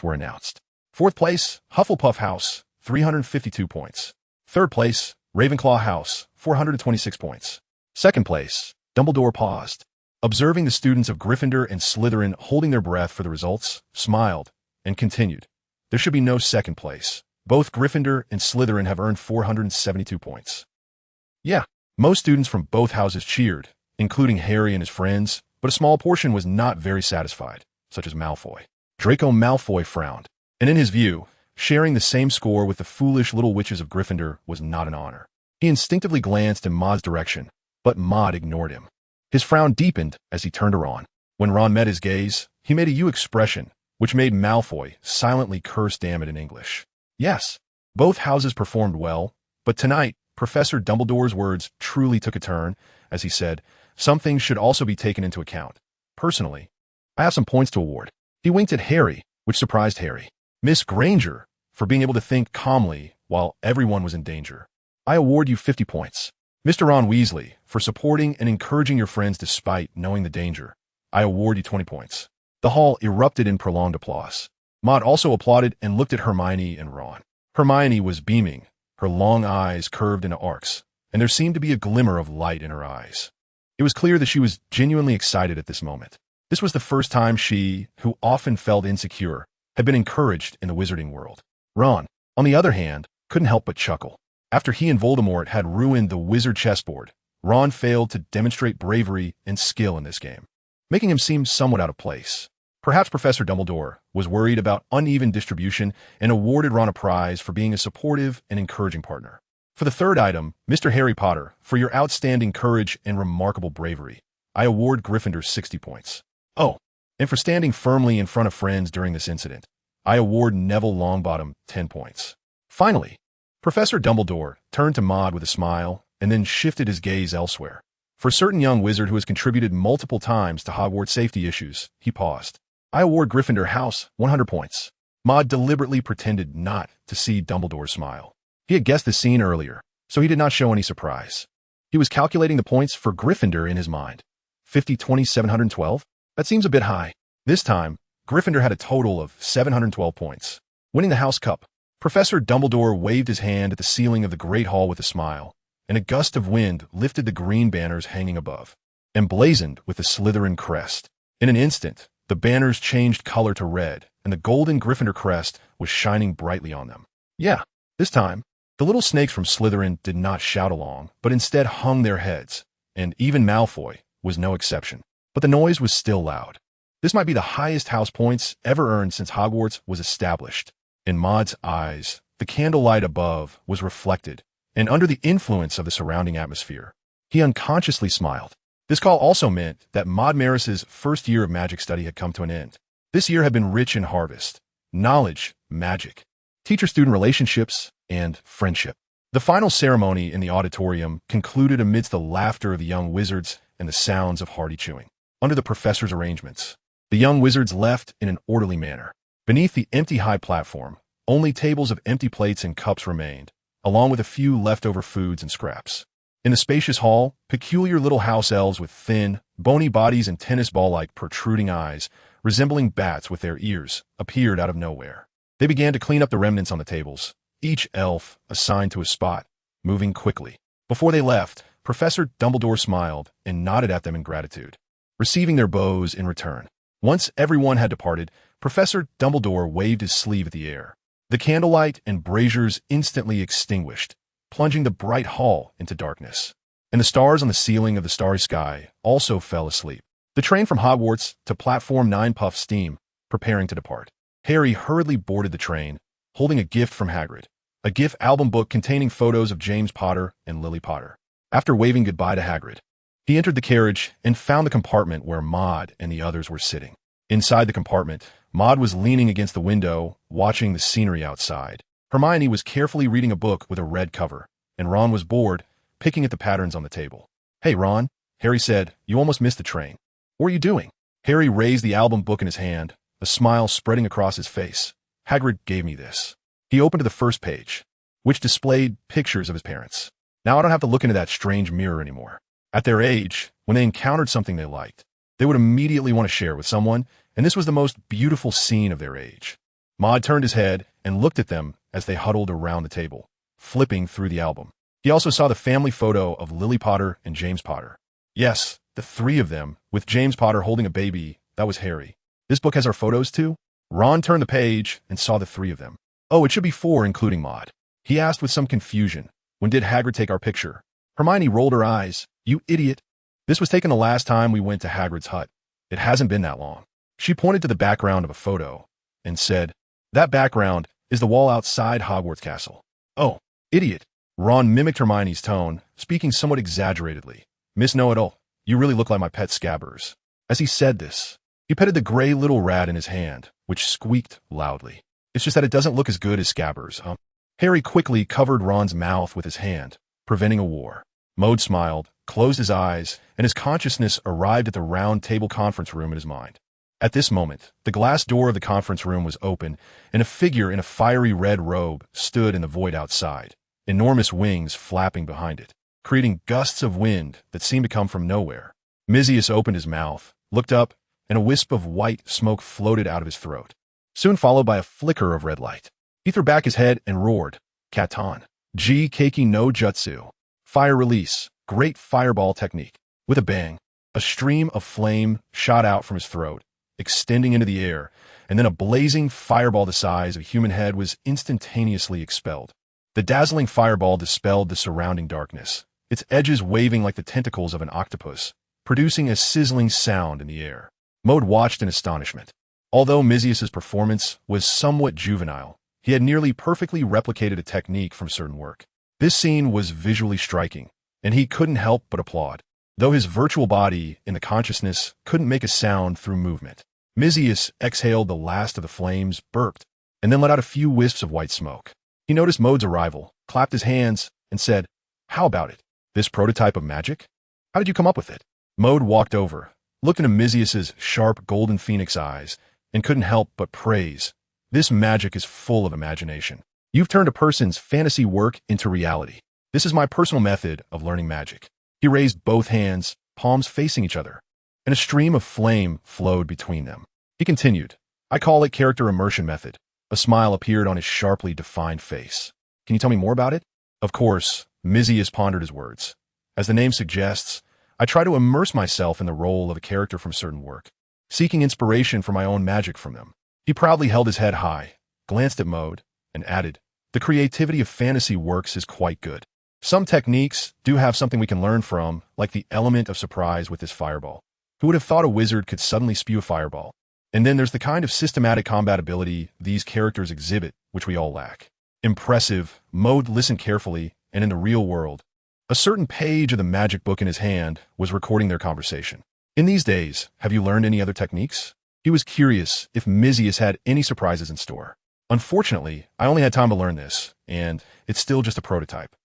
were announced. Fourth place, Hufflepuff House, 352 points. Third place, Ravenclaw House, 426 points. Second place, Dumbledore paused, observing the students of Gryffindor and Slytherin holding their breath for the results, smiled, and continued. There should be no second place. Both Gryffindor and Slytherin have earned 472 points. Yeah, most students from both houses cheered, including Harry and his friends, but a small portion was not very satisfied, such as Malfoy. Draco Malfoy frowned, and in his view, sharing the same score with the foolish little witches of Gryffindor was not an honor. He instinctively glanced in Maud's direction, but Maud ignored him. His frown deepened as he turned to Ron. When Ron met his gaze, he made a U expression, which made Malfoy silently curse damn it in English. Yes, both houses performed well, but tonight, Professor Dumbledore's words truly took a turn, as he said, some things should also be taken into account. Personally, I have some points to award. He winked at Harry, which surprised Harry. Miss Granger, for being able to think calmly while everyone was in danger. I award you 50 points. Mr. Ron Weasley, for supporting and encouraging your friends despite knowing the danger. I award you 20 points. The hall erupted in prolonged applause. Maud also applauded and looked at Hermione and Ron. Hermione was beaming, her long eyes curved into arcs, and there seemed to be a glimmer of light in her eyes. It was clear that she was genuinely excited at this moment. This was the first time she, who often felt insecure, had been encouraged in the wizarding world. Ron, on the other hand, couldn't help but chuckle. After he and Voldemort had ruined the wizard chessboard, Ron failed to demonstrate bravery and skill in this game, making him seem somewhat out of place. Perhaps Professor Dumbledore was worried about uneven distribution and awarded Ron a prize for being a supportive and encouraging partner. For the third item, Mr. Harry Potter, for your outstanding courage and remarkable bravery, I award Gryffindor 60 points. Oh, and for standing firmly in front of friends during this incident, I award Neville Longbottom 10 points. Finally, Professor Dumbledore turned to Maud with a smile and then shifted his gaze elsewhere. For a certain young wizard who has contributed multiple times to Hogwarts safety issues, he paused. I award Gryffindor House 100 points. Maud deliberately pretended not to see Dumbledore smile. He had guessed the scene earlier, so he did not show any surprise. He was calculating the points for Gryffindor in his mind. 50, 20, 712? That seems a bit high. This time, Gryffindor had a total of 712 points, winning the House Cup. Professor Dumbledore waved his hand at the ceiling of the Great Hall with a smile, and a gust of wind lifted the green banners hanging above, emblazoned with the Slytherin crest. In an instant, the banners changed color to red, and the golden Gryffindor crest was shining brightly on them. Yeah, this time, the little snakes from Slytherin did not shout along, but instead hung their heads, and even Malfoy was no exception. But the noise was still loud. This might be the highest house points ever earned since Hogwarts was established. In Maud's eyes, the candlelight above was reflected, and under the influence of the surrounding atmosphere, he unconsciously smiled. This call also meant that Maud Maris's first year of magic study had come to an end. This year had been rich in harvest, knowledge, magic, teacher-student relationships, and friendship. The final ceremony in the auditorium concluded amidst the laughter of the young wizards and the sounds of hearty chewing. Under the professor's arrangements, the young wizards left in an orderly manner. Beneath the empty high platform, only tables of empty plates and cups remained, along with a few leftover foods and scraps. In the spacious hall, peculiar little house elves with thin, bony bodies and tennis ball-like protruding eyes, resembling bats with their ears, appeared out of nowhere. They began to clean up the remnants on the tables, each elf assigned to a spot, moving quickly. Before they left, Professor Dumbledore smiled and nodded at them in gratitude, receiving their bows in return. Once everyone had departed, Professor Dumbledore waved his sleeve at the air. The candlelight and braziers instantly extinguished, plunging the bright hall into darkness. And the stars on the ceiling of the starry sky also fell asleep. The train from Hogwarts to Platform 9 puffed steam, preparing to depart. Harry hurriedly boarded the train, holding a gift from Hagrid, a gift album book containing photos of James Potter and Lily Potter. After waving goodbye to Hagrid, he entered the carriage and found the compartment where Maud and the others were sitting. Inside the compartment, Maud was leaning against the window, watching the scenery outside. Hermione was carefully reading a book with a red cover, and Ron was bored, picking at the patterns on the table. Hey, Ron, Harry said, you almost missed the train. What are you doing? Harry raised the album book in his hand, a smile spreading across his face. Hagrid gave me this. He opened to the first page, which displayed pictures of his parents. Now I don't have to look into that strange mirror anymore. At their age, when they encountered something they liked, they would immediately want to share with someone, and this was the most beautiful scene of their age. Maud turned his head and looked at them as they huddled around the table, flipping through the album. He also saw the family photo of Lily Potter and James Potter. Yes, the three of them, with James Potter holding a baby. That was Harry. This book has our photos too? Ron turned the page and saw the three of them. Oh, it should be 4, including Maud. He asked with some confusion. When did Hagrid take our picture? Hermione rolled her eyes. You idiot. This was taken the last time we went to Hagrid's hut. It hasn't been that long. She pointed to the background of a photo and said, that background is the wall outside Hogwarts Castle. Oh, idiot. Ron mimicked Hermione's tone, speaking somewhat exaggeratedly. Miss Know-It-All, you really look like my pet Scabbers. As he said this, he petted the gray little rat in his hand, which squeaked loudly. It's just that it doesn't look as good as Scabbers, huh? Harry quickly covered Ron's mouth with his hand, preventing a war. Maud smiled, closed his eyes, and his consciousness arrived at the round table conference room in his mind. At this moment, the glass door of the conference room was open, and a figure in a fiery red robe stood in the void outside, enormous wings flapping behind it. creating gusts of wind that seemed to come from nowhere. Mizius opened his mouth, looked up, and a wisp of white smoke floated out of his throat, soon followed by a flicker of red light. He threw back his head and roared, Katan. Ji Keiki no Jutsu. Fire release. Great fireball technique. With a bang, a stream of flame shot out from his throat, extending into the air, and then a blazing fireball the size of a human head was instantaneously expelled. The dazzling fireball dispelled the surrounding darkness, its edges waving like the tentacles of an octopus, producing a sizzling sound in the air. Maud watched in astonishment. Although Mizius's performance was somewhat juvenile, he had nearly perfectly replicated a technique from certain work. This scene was visually striking, and he couldn't help but applaud, though his virtual body in the consciousness couldn't make a sound through movement. Mizius exhaled the last of the flames, burped, and then let out a few wisps of white smoke. He noticed Maud's arrival, clapped his hands, and said, How about it? This prototype of magic? How did you come up with it? Maud walked over, looked into Mizius's sharp golden phoenix eyes, and couldn't help but praise. This magic is full of imagination. You've turned a person's fantasy work into reality. This is my personal method of learning magic. He raised both hands, palms facing each other, and a stream of flame flowed between them. He continued, I call it character immersion method. A smile appeared on his sharply defined face. Can you tell me more about it? Of course, Mizius pondered his words. As the name suggests, I try to immerse myself in the role of a character from certain work, seeking inspiration for my own magic from them. He proudly held his head high, glanced at Maud, and added, The creativity of fantasy works is quite good. Some techniques do have something we can learn from, like the element of surprise with this fireball. Who would have thought a wizard could suddenly spew a fireball? And then there's the kind of systematic combat ability these characters exhibit, which we all lack. Impressive. Maud listened carefully, and in the real world, a certain page of the magic book in his hand was recording their conversation. In these days, have you learned any other techniques? He was curious if Mizius had any surprises in store. Unfortunately, I only had time to learn this, and it's still just a prototype.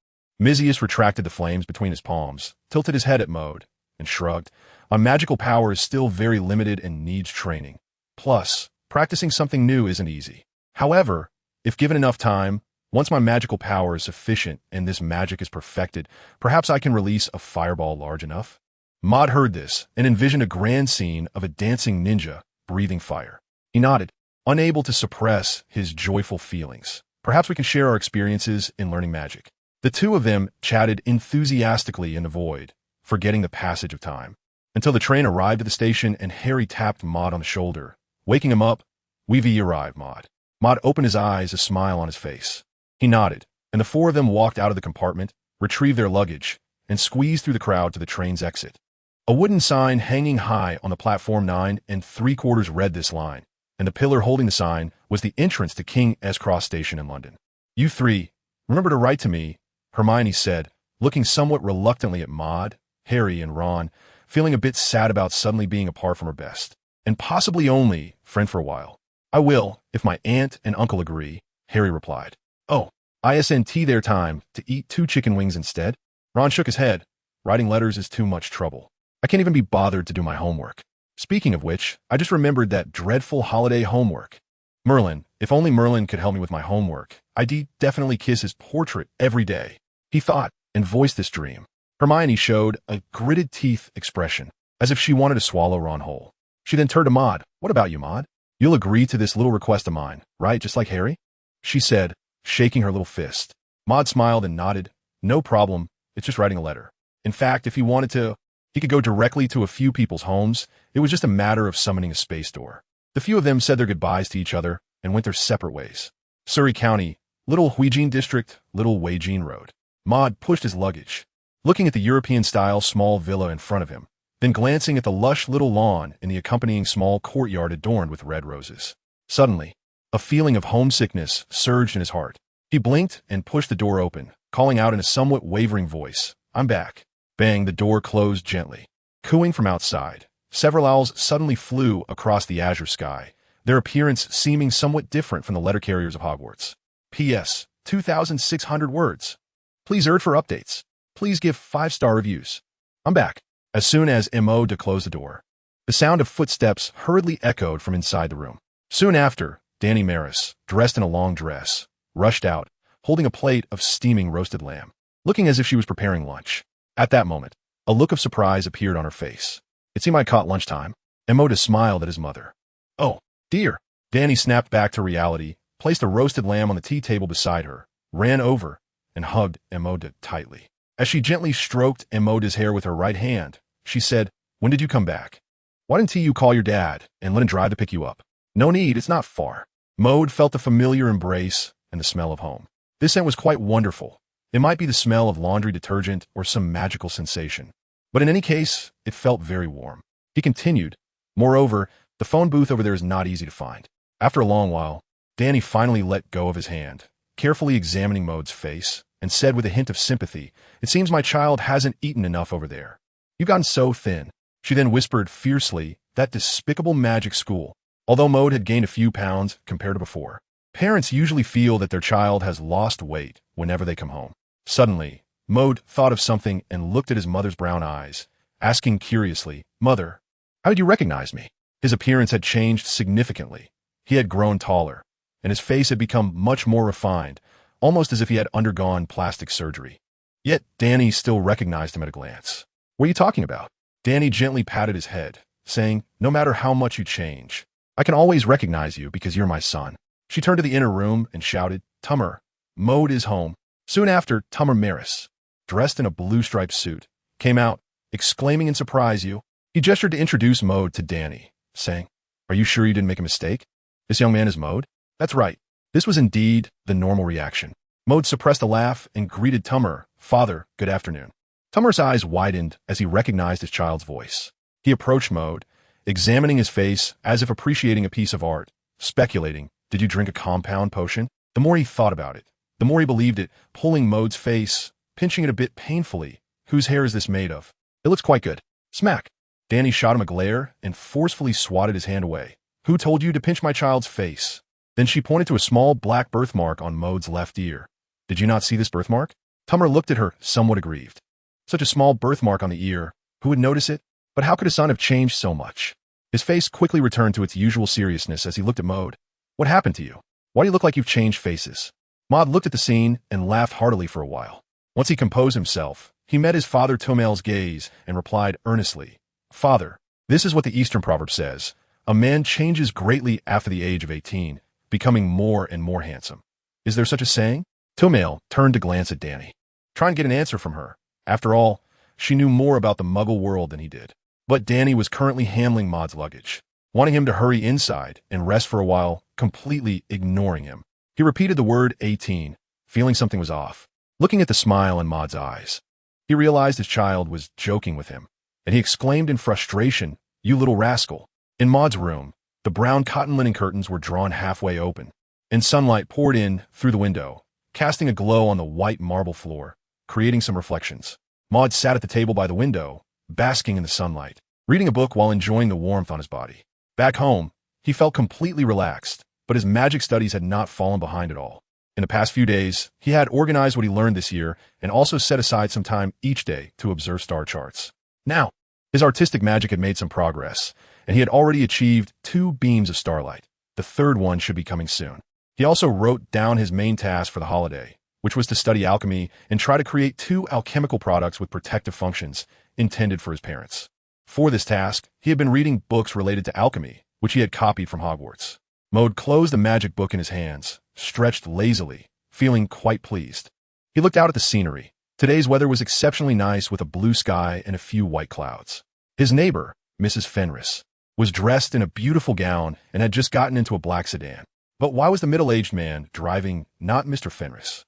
Mizius retracted the flames between his palms, tilted his head at Maud, and shrugged. My magical power is still very limited and needs training. Plus, practicing something new isn't easy. However, if given enough time, once my magical power is sufficient and this magic is perfected, perhaps I can release a fireball large enough. Maud heard this and envisioned a grand scene of a dancing ninja breathing fire. He nodded, unable to suppress his joyful feelings. Perhaps we can share our experiences in learning magic. The two of them chatted enthusiastically in the void, forgetting the passage of time, until the train arrived at the station and Harry tapped Maud on the shoulder, waking him up. We've arrived, Maud. Maud opened his eyes, a smile on his face. He nodded, and the four of them walked out of the compartment, retrieved their luggage, and squeezed through the crowd to the train's exit. A wooden sign hanging high on the platform 9 3/4 read this line, and the pillar holding the sign was the entrance to King's Cross Station in London. You three, remember to write to me, Hermione said, looking somewhat reluctantly at Maud, Harry, and Ron, feeling a bit sad about suddenly being apart from her best, and possibly only friend for a while. I will, if my aunt and uncle agree, Harry replied. Oh, ISNT their time to eat 2 chicken wings instead? Ron shook his head. Writing letters is too much trouble. I can't even be bothered to do my homework. Speaking of which, I just remembered that dreadful holiday homework. Merlin, if only Merlin could help me with my homework, I'd definitely kiss his portrait every day. He thought, and voiced this dream. Hermione showed a gritted teeth expression, as if she wanted to swallow Ron whole. She then turned to Maud. What about you, Maud? You'll agree to this little request of mine, right, just like Harry? She said, shaking her little fist. Maud smiled and nodded. No problem, it's just writing a letter. In fact, if he wanted to, he could go directly to a few people's homes. It was just a matter of summoning a space door. The few of them said their goodbyes to each other and went their separate ways. Surrey County, Little Huijin District, Little Weijin Road. Maud pushed his luggage, looking at the European-style small villa in front of him, then glancing at the lush little lawn and the accompanying small courtyard adorned with red roses. Suddenly, a feeling of homesickness surged in his heart. He blinked and pushed the door open, calling out in a somewhat wavering voice, I'm back. Bang, the door closed gently. Cooing from outside, several owls suddenly flew across the azure sky, their appearance seeming somewhat different from the letter carriers of Hogwarts. P.S. 2,600 words. Please urge for updates. Please give 5-star reviews. I'm back. As soon as Mo closed the door, the sound of footsteps hurriedly echoed from inside the room. Soon after, Danny Maris, dressed in a long dress, rushed out, holding a plate of steaming roasted lamb, looking as if she was preparing lunch. At that moment, a look of surprise appeared on her face. It seemed I caught lunchtime. Emoda smiled at his mother. Oh, dear. Danny snapped back to reality, placed a roasted lamb on the tea table beside her, ran over, and hugged Emoda tightly. As she gently stroked Emoda's hair with her right hand, she said, "When did you come back? Why didn't you call your dad and let him drive to pick you up?" "No need, it's not far." Maud felt the familiar embrace and the smell of home. This scent was quite wonderful. It might be the smell of laundry detergent or some magical sensation. But in any case, it felt very warm. He continued, "Moreover, the phone booth over there is not easy to find." After a long while, Danny finally let go of his hand, carefully examining Maud's face, and said with a hint of sympathy, "It seems my child hasn't eaten enough over there. You've gotten so thin." She then whispered fiercely, "That despicable magic school." Although Maud had gained a few pounds compared to before, parents usually feel that their child has lost weight whenever they come home. Suddenly, Maud thought of something and looked at his mother's brown eyes, asking curiously, "Mother, how did you recognize me?" His appearance had changed significantly. He had grown taller, and his face had become much more refined, almost as if he had undergone plastic surgery. Yet Danny still recognized him at a glance. "What are you talking about?" Danny gently patted his head, saying, "No matter how much you change, I can always recognize you because you're my son." She turned to the inner room and shouted, "Tummer, Maud is home." Soon after, Tummer Maris, dressed in a blue-striped suit, came out, exclaiming in surprise, "You." He gestured to introduce Maud to Danny, saying, "Are you sure you didn't make a mistake? This young man is Maud?" "That's right." This was indeed the normal reaction. Maud suppressed a laugh and greeted Tummer, "Father, good afternoon." Tummer's eyes widened as he recognized his child's voice. He approached Maud, examining his face as if appreciating a piece of art, speculating, "Did you drink a compound potion?" The more he thought about it, the more he believed it, pulling Maud's face, pinching it a bit painfully. "Whose hair is this made of? It looks quite good." Smack! Danny shot him a glare and forcefully swatted his hand away. "Who told you to pinch my child's face?" Then she pointed to a small black birthmark on Maud's left ear. "Did you not see this birthmark?" Tummer looked at her, somewhat aggrieved. Such a small birthmark on the ear, who would notice it? But how could his son have changed so much? His face quickly returned to its usual seriousness as he looked at Maud. "What happened to you? Why do you look like you've changed faces?" Maud looked at the scene and laughed heartily for a while. Once he composed himself, he met his father Tomel's gaze and replied earnestly, "Father, this is what the Eastern proverb says. A man changes greatly after the age of 18, becoming more and more handsome. Is there such a saying?" Tomel turned to glance at Danny, trying to get an answer from her. After all, she knew more about the Muggle world than he did. But Danny was currently handling Maud's luggage, wanting him to hurry inside and rest for a while, completely ignoring him. He repeated the word 18, feeling something was off. Looking at the smile in Maud's eyes, he realized his child was joking with him, and he exclaimed in frustration, "You little rascal." In Maud's room, the brown cotton linen curtains were drawn halfway open, and sunlight poured in through the window, casting a glow on the white marble floor, creating some reflections. Maud sat at the table by the window, basking in the sunlight, reading a book while enjoying the warmth on his body. Back home, he felt completely relaxed, but his magic studies had not fallen behind at all. In the past few days, he had organized what he learned this year and also set aside some time each day to observe star charts. Now, his artistic magic had made some progress, and he had already achieved 2 beams of starlight. The third one should be coming soon. He also wrote down his main task for the holiday, which was to study alchemy and try to create 2 alchemical products with protective functions intended for his parents. For this task, he had been reading books related to alchemy, which he had copied from Hogwarts. Maud closed the magic book in his hands, stretched lazily, feeling quite pleased. He looked out at the scenery. Today's weather was exceptionally nice with a blue sky and a few white clouds. His neighbor, Mrs. Fenris, was dressed in a beautiful gown and had just gotten into a black sedan. But why was the middle-aged man driving not Mr. Fenris?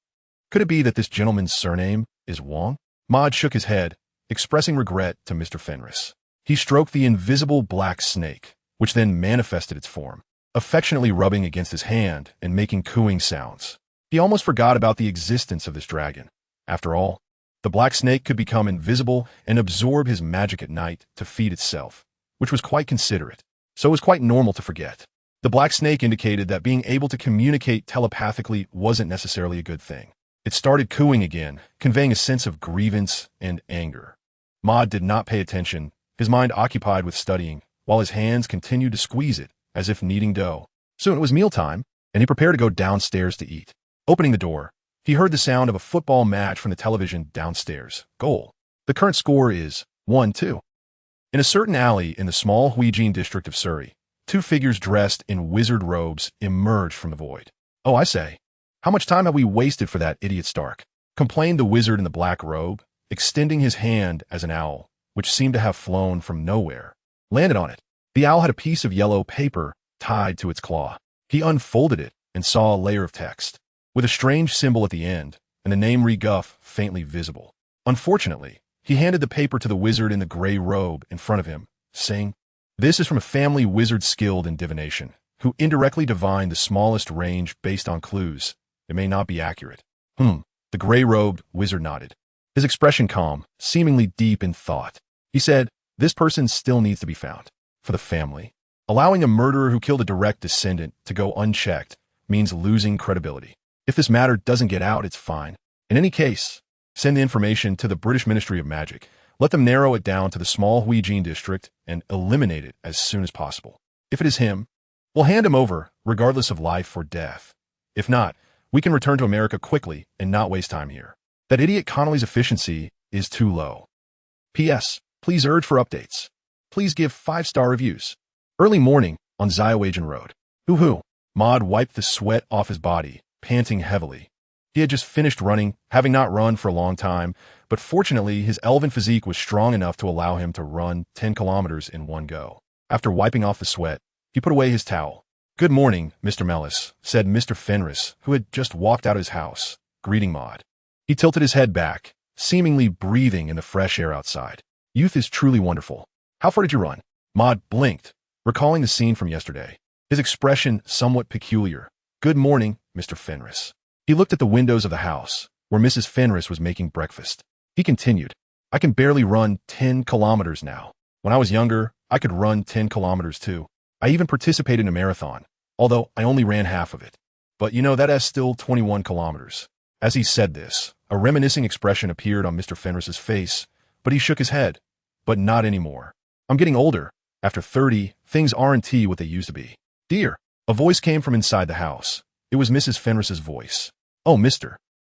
Could it be that this gentleman's surname is Wong? Maud shook his head, expressing regret to Mr. Fenris. He stroked the invisible black snake, which then manifested its form, affectionately rubbing against his hand and making cooing sounds. He almost forgot about the existence of this dragon. After all, the black snake could become invisible and absorb his magic at night to feed itself, which was quite considerate, so it was quite normal to forget. The black snake indicated that being able to communicate telepathically wasn't necessarily a good thing. It started cooing again, conveying a sense of grievance and anger. Maud did not pay attention, his mind occupied with studying, while his hands continued to squeeze it, as if kneading dough. Soon it was mealtime, and he prepared to go downstairs to eat. Opening the door, he heard the sound of a football match from the television downstairs. Goal. The The current score is 1-2. In a certain alley in the small Huijin district of Surrey, two figures dressed in wizard robes emerged from the void. "Oh, I say, how much time have we wasted for that idiot Stark?" complained the wizard in the black robe, extending his hand as an owl, which seemed to have flown from nowhere, landed on it. The owl had a piece of yellow paper tied to its claw. He unfolded it and saw a layer of text, with a strange symbol at the end, and the name Reguff faintly visible. Unfortunately, he handed the paper to the wizard in the gray robe in front of him, saying, "This is from a family wizard skilled in divination, who indirectly divined the smallest range based on clues. It may not be accurate." The gray-robed wizard nodded, his expression calm, seemingly deep in thought. He said, "This person still needs to be found. For the family. Allowing a murderer who killed a direct descendant to go unchecked means losing credibility. If this matter doesn't get out, it's fine. In any case, send the information to the British Ministry of Magic. Let them narrow it down to the small Huijin district and eliminate it as soon as possible. If it is him, we'll hand him over, regardless of life or death. If not, we can return to America quickly and not waste time here. That idiot Connolly's efficiency is too low. P.S. Please urge for updates. Please give 5-star reviews. Early morning on Ziowagen Road. Hoo-hoo. Maud wiped the sweat off his body, panting heavily. He had just finished running, having not run for a long time, but fortunately his elven physique was strong enough to allow him to run 10 kilometers in one go. After wiping off the sweat, he put away his towel. "Good morning, Mr. Mellis," said Mr. Fenris, who had just walked out of his house, greeting Maud. He tilted his head back, seemingly breathing in the fresh air outside. "Youth is truly wonderful. How far did you run?" Maud blinked, recalling the scene from yesterday, his expression somewhat peculiar. "Good morning, Mr. Fenris." He looked at the windows of the house, where Mrs. Fenris was making breakfast. He continued, "I can barely run 10 kilometers now. When I was younger, I could run 10 kilometers too. I even participated in a marathon, although I only ran half of it. But you know, that is still 21 kilometers. As he said this, a reminiscing expression appeared on Mr. Fenris's face, but he shook his head. "But not anymore. I'm getting older. After 30, things aren't what they used to be." "Dear." A voice came from inside the house. It was Mrs. Fenris's voice. "Oh, Mr.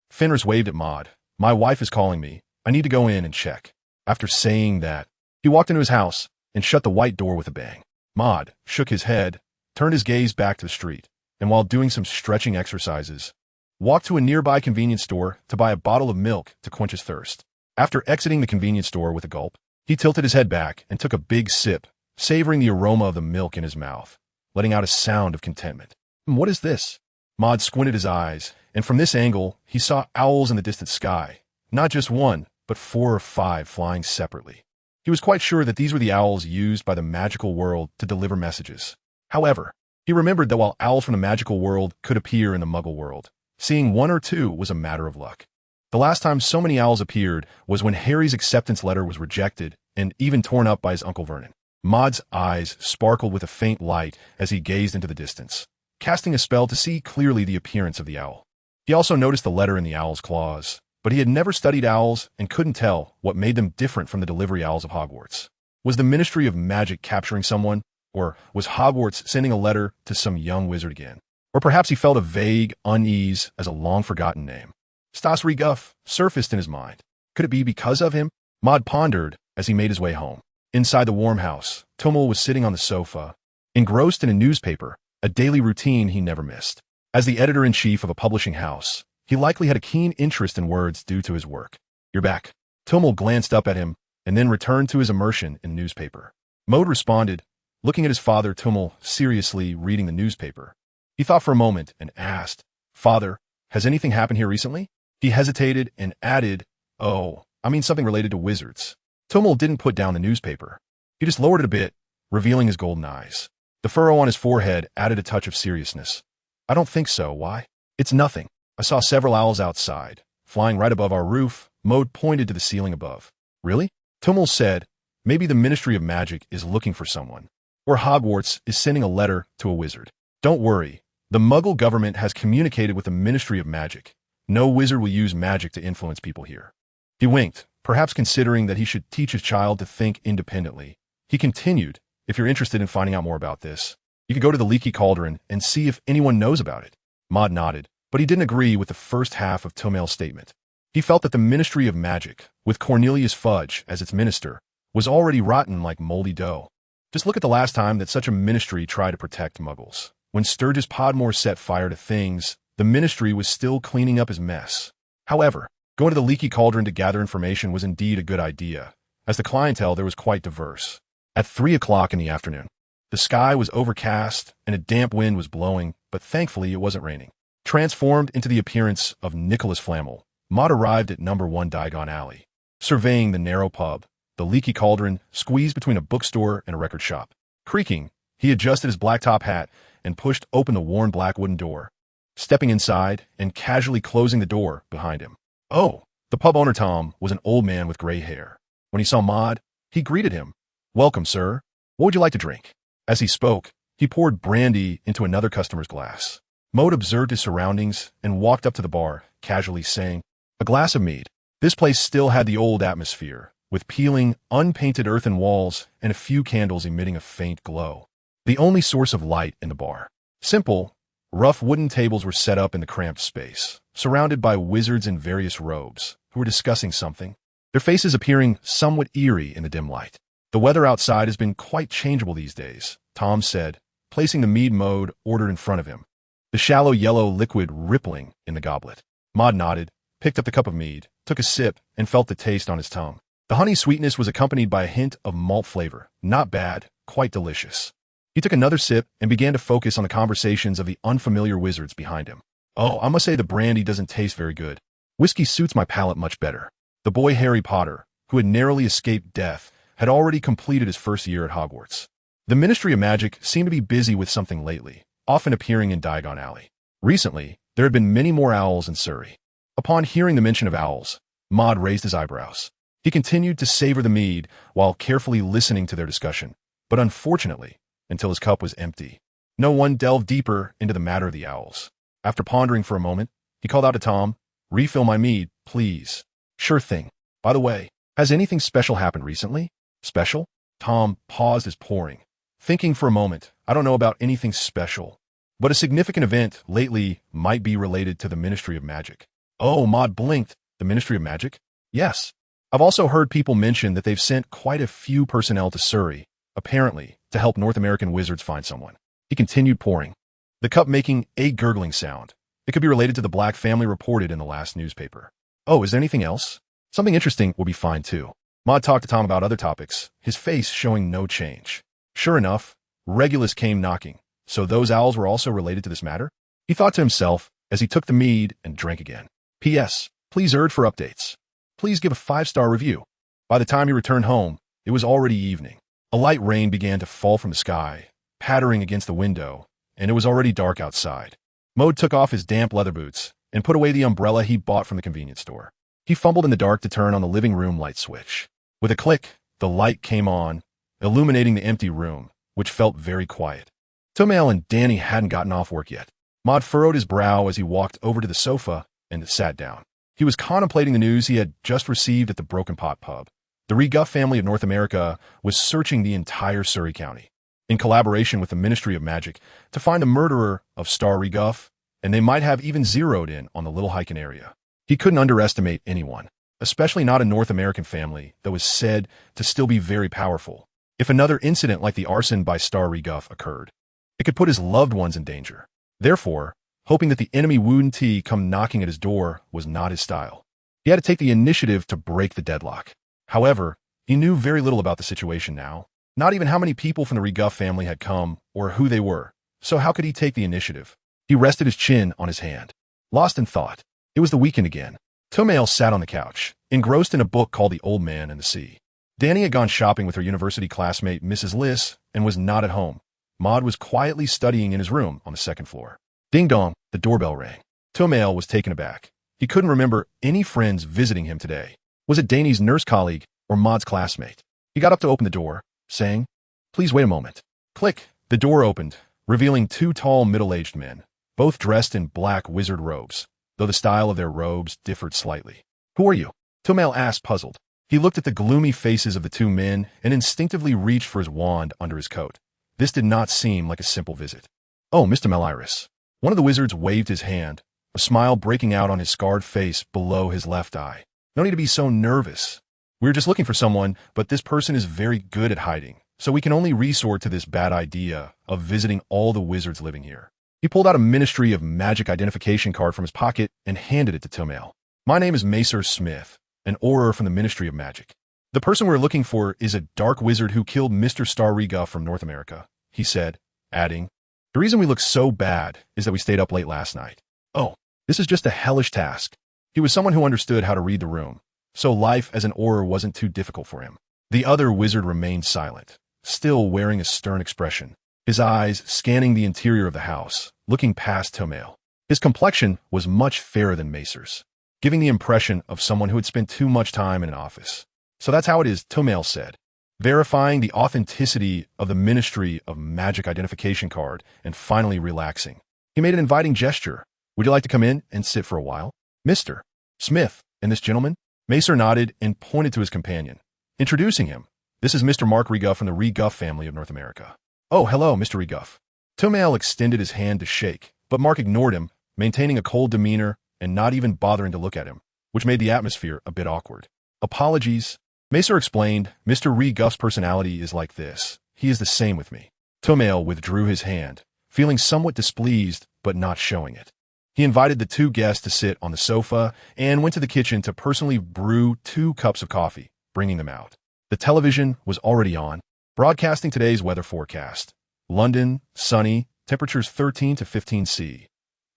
Fenris waved at Maud. "My wife is calling me. I need to go in and check." After saying that, he walked into his house and shut the white door with a bang. Maud shook his head, turned his gaze back to the street, and while doing some stretching exercises, walked to a nearby convenience store to buy a bottle of milk to quench his thirst. After exiting the convenience store with a gulp, he tilted his head back and took a big sip, savoring the aroma of the milk in his mouth, letting out a sound of contentment. "What is this?" Maud squinted his eyes, and from this angle, he saw owls in the distant sky. Not just one, but 4 or 5 flying separately. He was quite sure that these were the owls used by the magical world to deliver messages. However, he remembered that while owls from the magical world could appear in the Muggle world, seeing 1 or 2 was a matter of luck. The last time so many owls appeared was when Harry's acceptance letter was rejected and even torn up by his Uncle Vernon. Maud's eyes sparkled with a faint light as he gazed into the distance, casting a spell to see clearly the appearance of the owl. He also noticed the letter in the owl's claws, but he had never studied owls and couldn't tell what made them different from the delivery owls of Hogwarts. Was the Ministry of Magic capturing someone? Or was Hogwarts sending a letter to some young wizard again? Or perhaps he felt a vague unease as a long-forgotten name. Stas Reguff surfaced in his mind. Could it be because of him? Maud pondered as he made his way home. Inside the warm house, Tumul was sitting on the sofa, engrossed in a newspaper, a daily routine he never missed. As the editor-in-chief of a publishing house, he likely had a keen interest in words due to his work. "You're back." Tumul glanced up at him and then returned to his immersion in newspaper. Maud responded, looking at his father, Tumul, seriously reading the newspaper. He thought for a moment and asked, "Father, has anything happened here recently?" He hesitated and added, "Oh, I mean something related to wizards." Tumul didn't put down the newspaper. He just lowered it a bit, revealing his golden eyes. The furrow on his forehead added a touch of seriousness. "I don't think so. Why?" "It's nothing. I saw several owls outside, flying right above our roof." Maud pointed to the ceiling above. "Really?" Tumul said, "Maybe the Ministry of Magic is looking for someone. Or Hogwarts is sending a letter to a wizard." "Don't worry. The Muggle government has communicated with the Ministry of Magic. No wizard will use magic to influence people here." He winked, perhaps considering that he should teach his child to think independently. He continued, "If you're interested in finding out more about this, you could go to the Leaky Cauldron and see if anyone knows about it." Maud nodded, but he didn't agree with the first half of Tumul's statement. He felt that the Ministry of Magic, with Cornelius Fudge as its minister, was already rotten like moldy dough. Just look at the last time that such a ministry tried to protect Muggles. When Sturgis Podmore set fire to things, the ministry was still cleaning up his mess. However, going to the leaky cauldron to gather information was indeed a good idea, as the clientele there was quite diverse. At 3 o'clock in the afternoon, the sky was overcast and a damp wind was blowing, but thankfully it wasn't raining. Transformed into the appearance of Nicholas Flamel, Maud arrived at number 1 Diagon Alley. Surveying the narrow pub, the leaky cauldron squeezed between a bookstore and a record shop. Creaking, he adjusted his black top hat and pushed open the worn black wooden door, stepping inside and casually closing the door behind him. Oh, the pub owner Tom was an old man with gray hair. When he saw Maud, he greeted him. "Welcome, sir. What would you like to drink?" As he spoke, he poured brandy into another customer's glass. Maud observed his surroundings and walked up to the bar, casually saying, "A glass of mead." This place still had the old atmosphere, with peeling, unpainted earthen walls and a few candles emitting a faint glow. The only source of light in the bar. Simple, rough wooden tables were set up in the cramped space, surrounded by wizards in various robes, who were discussing something, their faces appearing somewhat eerie in the dim light. "The weather outside has been quite changeable these days," Tom said, placing the mead Maud ordered in front of him, the shallow yellow liquid rippling in the goblet. Maud nodded, picked up the cup of mead, took a sip, and felt the taste on his tongue. The honey sweetness was accompanied by a hint of malt flavor. Not bad, quite delicious. He took another sip and began to focus on the conversations of the unfamiliar wizards behind him. "Oh, I must say the brandy doesn't taste very good. Whiskey suits my palate much better." The boy Harry Potter, who had narrowly escaped death, had already completed his first year at Hogwarts. The Ministry of Magic seemed to be busy with something lately, often appearing in Diagon Alley. Recently, there had been many more owls in Surrey. Upon hearing the mention of owls, Maud raised his eyebrows. He continued to savor the mead while carefully listening to their discussion, but unfortunately, until his cup was empty, no one delved deeper into the matter of the owls. After pondering for a moment, he called out to Tom, "Refill my mead, please." "Sure thing. By the way, has anything special happened recently?" "Special?" Tom paused his pouring, thinking for a moment. "I don't know about anything special, but a significant event lately might be related to the Ministry of Magic." Oh, Maud blinked. "The Ministry of Magic?" "Yes. I've also heard people mention that they've sent quite a few personnel to Surrey, apparently to help North American wizards find someone." He continued pouring, the cup making a gurgling sound. It could be related to the Black family reported in the last newspaper. "Oh, is there anything else?" "Something interesting will be fine too." Maud talked to Tom about other topics, his face showing no change. Sure enough, Regulus came knocking. So those owls were also related to this matter? He thought to himself as he took the mead and drank again. P.S. Please urge for updates. Please give a 5-star review. By the time he returned home, it was already evening. A light rain began to fall from the sky, pattering against the window, and it was already dark outside. Maud took off his damp leather boots and put away the umbrella he bought from the convenience store. He fumbled in the dark to turn on the living room light switch. With a click, the light came on, illuminating the empty room, which felt very quiet. Tomail and Danny hadn't gotten off work yet. Maud furrowed his brow as he walked over to the sofa and sat down. He was contemplating the news he had just received at the Broken Pot pub. The Reguff family of North America was searching the entire Surrey County, in collaboration with the Ministry of Magic, to find the murderer of Star Reguff, and they might have even zeroed in on the Little Hyken area. He couldn't underestimate anyone, especially not a North American family that was said to still be very powerful. If another incident like the arson by Star Reguff occurred, it could put his loved ones in danger. Therefore, hoping that the enemy wouldn't come knocking at his door was not his style. He had to take the initiative to break the deadlock. However, he knew very little about the situation now, not even how many people from the Reguff family had come or who they were, so how could he take the initiative? He rested his chin on his hand, lost in thought. It was the weekend again. Tomail sat on the couch, engrossed in a book called The Old Man and the Sea. Danny had gone shopping with her university classmate Mrs. Liss and was not at home. Maud was quietly studying in his room on the second floor. Ding dong, the doorbell rang. Tomail was taken aback. He couldn't remember any friends visiting him today. Was it Danny's nurse colleague or Maud's classmate? He got up to open the door, saying, "Please wait a moment." Click, the door opened, revealing 2 tall middle-aged men, both dressed in black wizard robes, though the style of their robes differed slightly. "Who are you?" Tomail asked, puzzled. He looked at the gloomy faces of the 2 men and instinctively reached for his wand under his coat. This did not seem like a simple visit. "Oh, Mr. Meliris." One of the wizards waved his hand, a smile breaking out on his scarred face below his left eye. No need to be so nervous. We're just looking for someone, but this person is very good at hiding, so we can only resort to this bad idea of visiting all the wizards living here. He pulled out a Ministry of Magic identification card from his pocket and handed it to Tomail. My name is Macer Smith, an Auror from the Ministry of Magic. The person we're looking for is a dark wizard who killed Mr. Star Reguff from North America, he said, adding, the reason we look so bad is that we stayed up late last night. Oh, this is just a hellish task. He was someone who understood how to read the room, so life as an Auror wasn't too difficult for him. The other wizard remained silent, still wearing a stern expression, his eyes scanning the interior of the house, looking past Tomail. His complexion was much fairer than Macer's, giving the impression of someone who had spent too much time in an office. So that's how it is, Tomail said, verifying the authenticity of the Ministry of Magic identification card and finally relaxing. He made an inviting gesture. Would you like to come in and sit for a while? Mr. Smith and this gentleman? Macer nodded and pointed to his companion, introducing him. This is Mr. Mark Reguff from the Reguff family of North America. Oh, hello, Mr. Reguff. Tomail extended his hand to shake, but Mark ignored him, maintaining a cold demeanor and not even bothering to look at him, which made the atmosphere a bit awkward. Apologies. Macer explained, Mr. Reguff's personality is like this. He is the same with me. Tomail withdrew his hand, feeling somewhat displeased, but not showing it. He invited the two guests to sit on the sofa and went to the kitchen to personally brew 2 cups of coffee, bringing them out. The television was already on, broadcasting today's weather forecast. London, sunny, temperatures 13 to 15 C.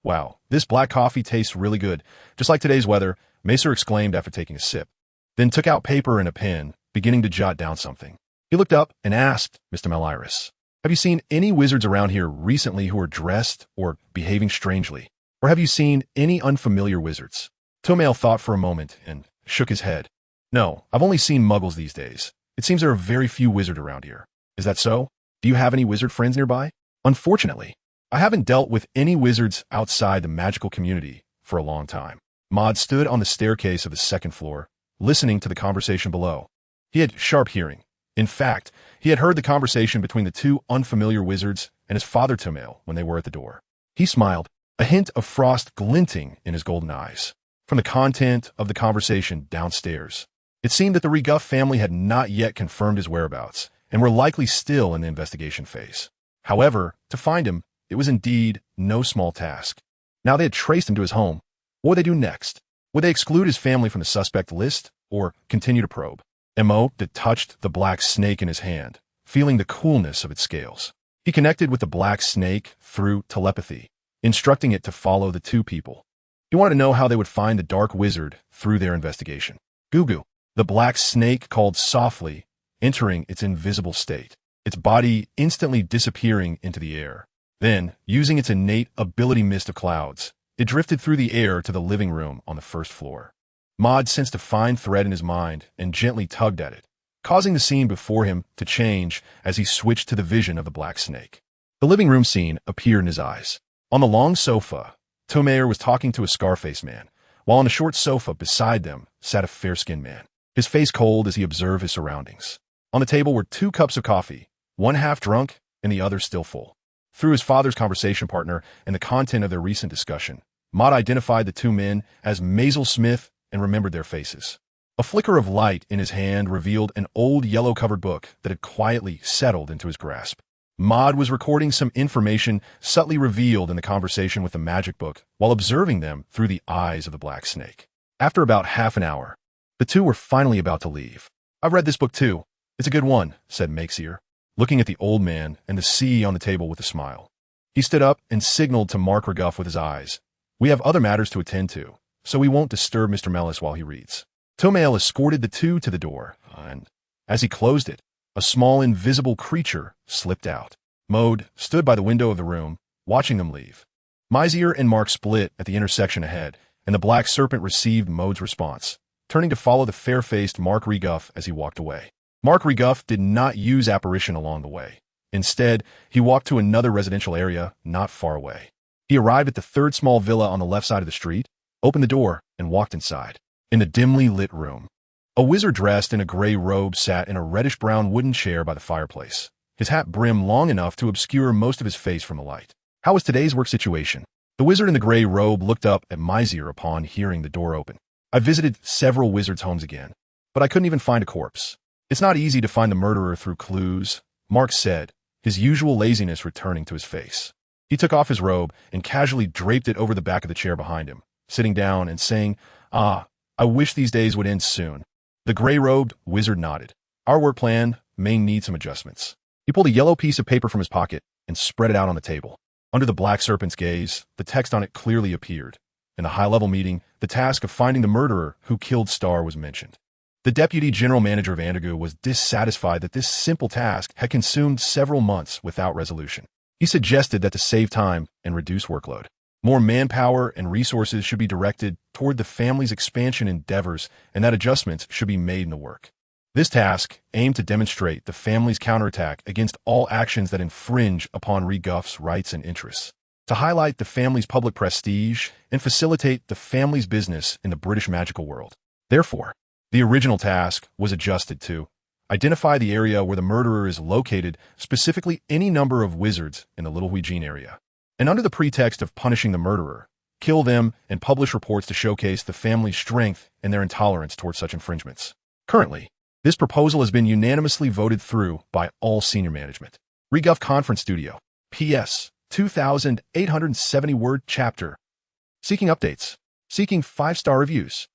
Wow, this black coffee tastes really good, just like today's weather, Macer exclaimed after taking a sip, then took out paper and a pen, beginning to jot down something. He looked up and asked Mr. Meliris, have you seen any wizards around here recently who are dressed or behaving strangely? Or have you seen any unfamiliar wizards? Tomail thought for a moment and shook his head. No, I've only seen muggles these days. It seems there are very few wizards around here. Is that so? Do you have any wizard friends nearby? Unfortunately, I haven't dealt with any wizards outside the magical community for a long time. Maud stood on the staircase of the 2nd floor, listening to the conversation below. He had sharp hearing. In fact, he had heard the conversation between the 2 unfamiliar wizards and his father Tomail when they were at the door. He smiled, a hint of frost glinting in his golden eyes. From the content of the conversation downstairs, it seemed that the Reguff family had not yet confirmed his whereabouts and were likely still in the investigation phase. However, to find him, it was indeed no small task. Now they had traced him to his home. What would they do next? Would they exclude his family from the suspect list or continue to probe? Mo touched the black snake in his hand, feeling the coolness of its scales. He connected with the black snake through telepathy, instructing it to follow the 2 people. He wanted to know how they would find the dark wizard through their investigation. Gugu, the black snake called softly, entering its invisible state, its body instantly disappearing into the air. Then, using its innate ability mist of clouds, it drifted through the air to the living room on the 1st floor. Maud sensed a fine thread in his mind and gently tugged at it, causing the scene before him to change as he switched to the vision of the black snake. The living room scene appeared in his eyes. On the long sofa, Tomail was talking to a scar-faced man, while on a short sofa beside them sat a fair-skinned man, his face cold as he observed his surroundings. On the table were 2 cups of coffee, one half drunk and the other still full. Through his father's conversation partner and the content of their recent discussion, Maud identified the 2 men as Mazel Smith and remembered their faces. A flicker of light in his hand revealed an old yellow-covered book that had quietly settled into his grasp. Maud was recording some information subtly revealed in the conversation with the magic book while observing them through the eyes of the black snake. After about half an hour, the 2 were finally about to leave. I've read this book too. It's a good one, said Maxier, looking at the old man and the sea on the table with a smile. He stood up and signaled to Mark Reguff with his eyes. We have other matters to attend to, so we won't disturb Mr. Mellis while he reads. Tomail escorted the 2 to the door, and as he closed it, a small invisible creature slipped out. Maud stood by the window of the room, watching them leave. Mazier and Mark split at the intersection ahead, and the black serpent received Maud's response, turning to follow the fair-faced Mark Reguff as he walked away. Mark Reguff did not use apparition along the way. Instead, he walked to another residential area not far away. He arrived at the 3rd small villa on the left side of the street, opened the door, and walked inside. In the dimly lit room, a wizard dressed in a gray robe sat in a reddish-brown wooden chair by the fireplace, his hat brimmed long enough to obscure most of his face from the light. How was today's work situation? The wizard in the gray robe looked up at Mizir upon hearing the door open. I visited several wizards' homes again, but I couldn't even find a corpse. It's not easy to find the murderer through clues, Mark said, his usual laziness returning to his face. He took off his robe and casually draped it over the back of the chair behind him, sitting down and saying, I wish these days would end soon. The gray-robed wizard nodded. Our work plan may need some adjustments. He pulled a yellow piece of paper from his pocket and spread it out on the table. Under the black serpent's gaze, the text on it clearly appeared. In the high-level meeting, the task of finding the murderer who killed Star was mentioned. The deputy general manager of Andigu was dissatisfied that this simple task had consumed several months without resolution. He suggested that to save time and reduce workload, more manpower and resources should be directed toward the family's expansion endeavors and that adjustments should be made in the work. This task aimed to demonstrate the family's counterattack against all actions that infringe upon Reguff's rights and interests, to highlight the family's public prestige and facilitate the family's business in the British magical world. Therefore, the original task was adjusted to identify the area where the murderer is located, specifically any number of wizards in the Little Huijin area, and under the pretext of punishing the murderer, kill them and publish reports to showcase the family's strength and their intolerance towards such infringements. Currently, this proposal has been unanimously voted through by all senior management. Reguff Conference Studio. P.S. 2,870-word chapter. Seeking updates. Seeking 5-star reviews.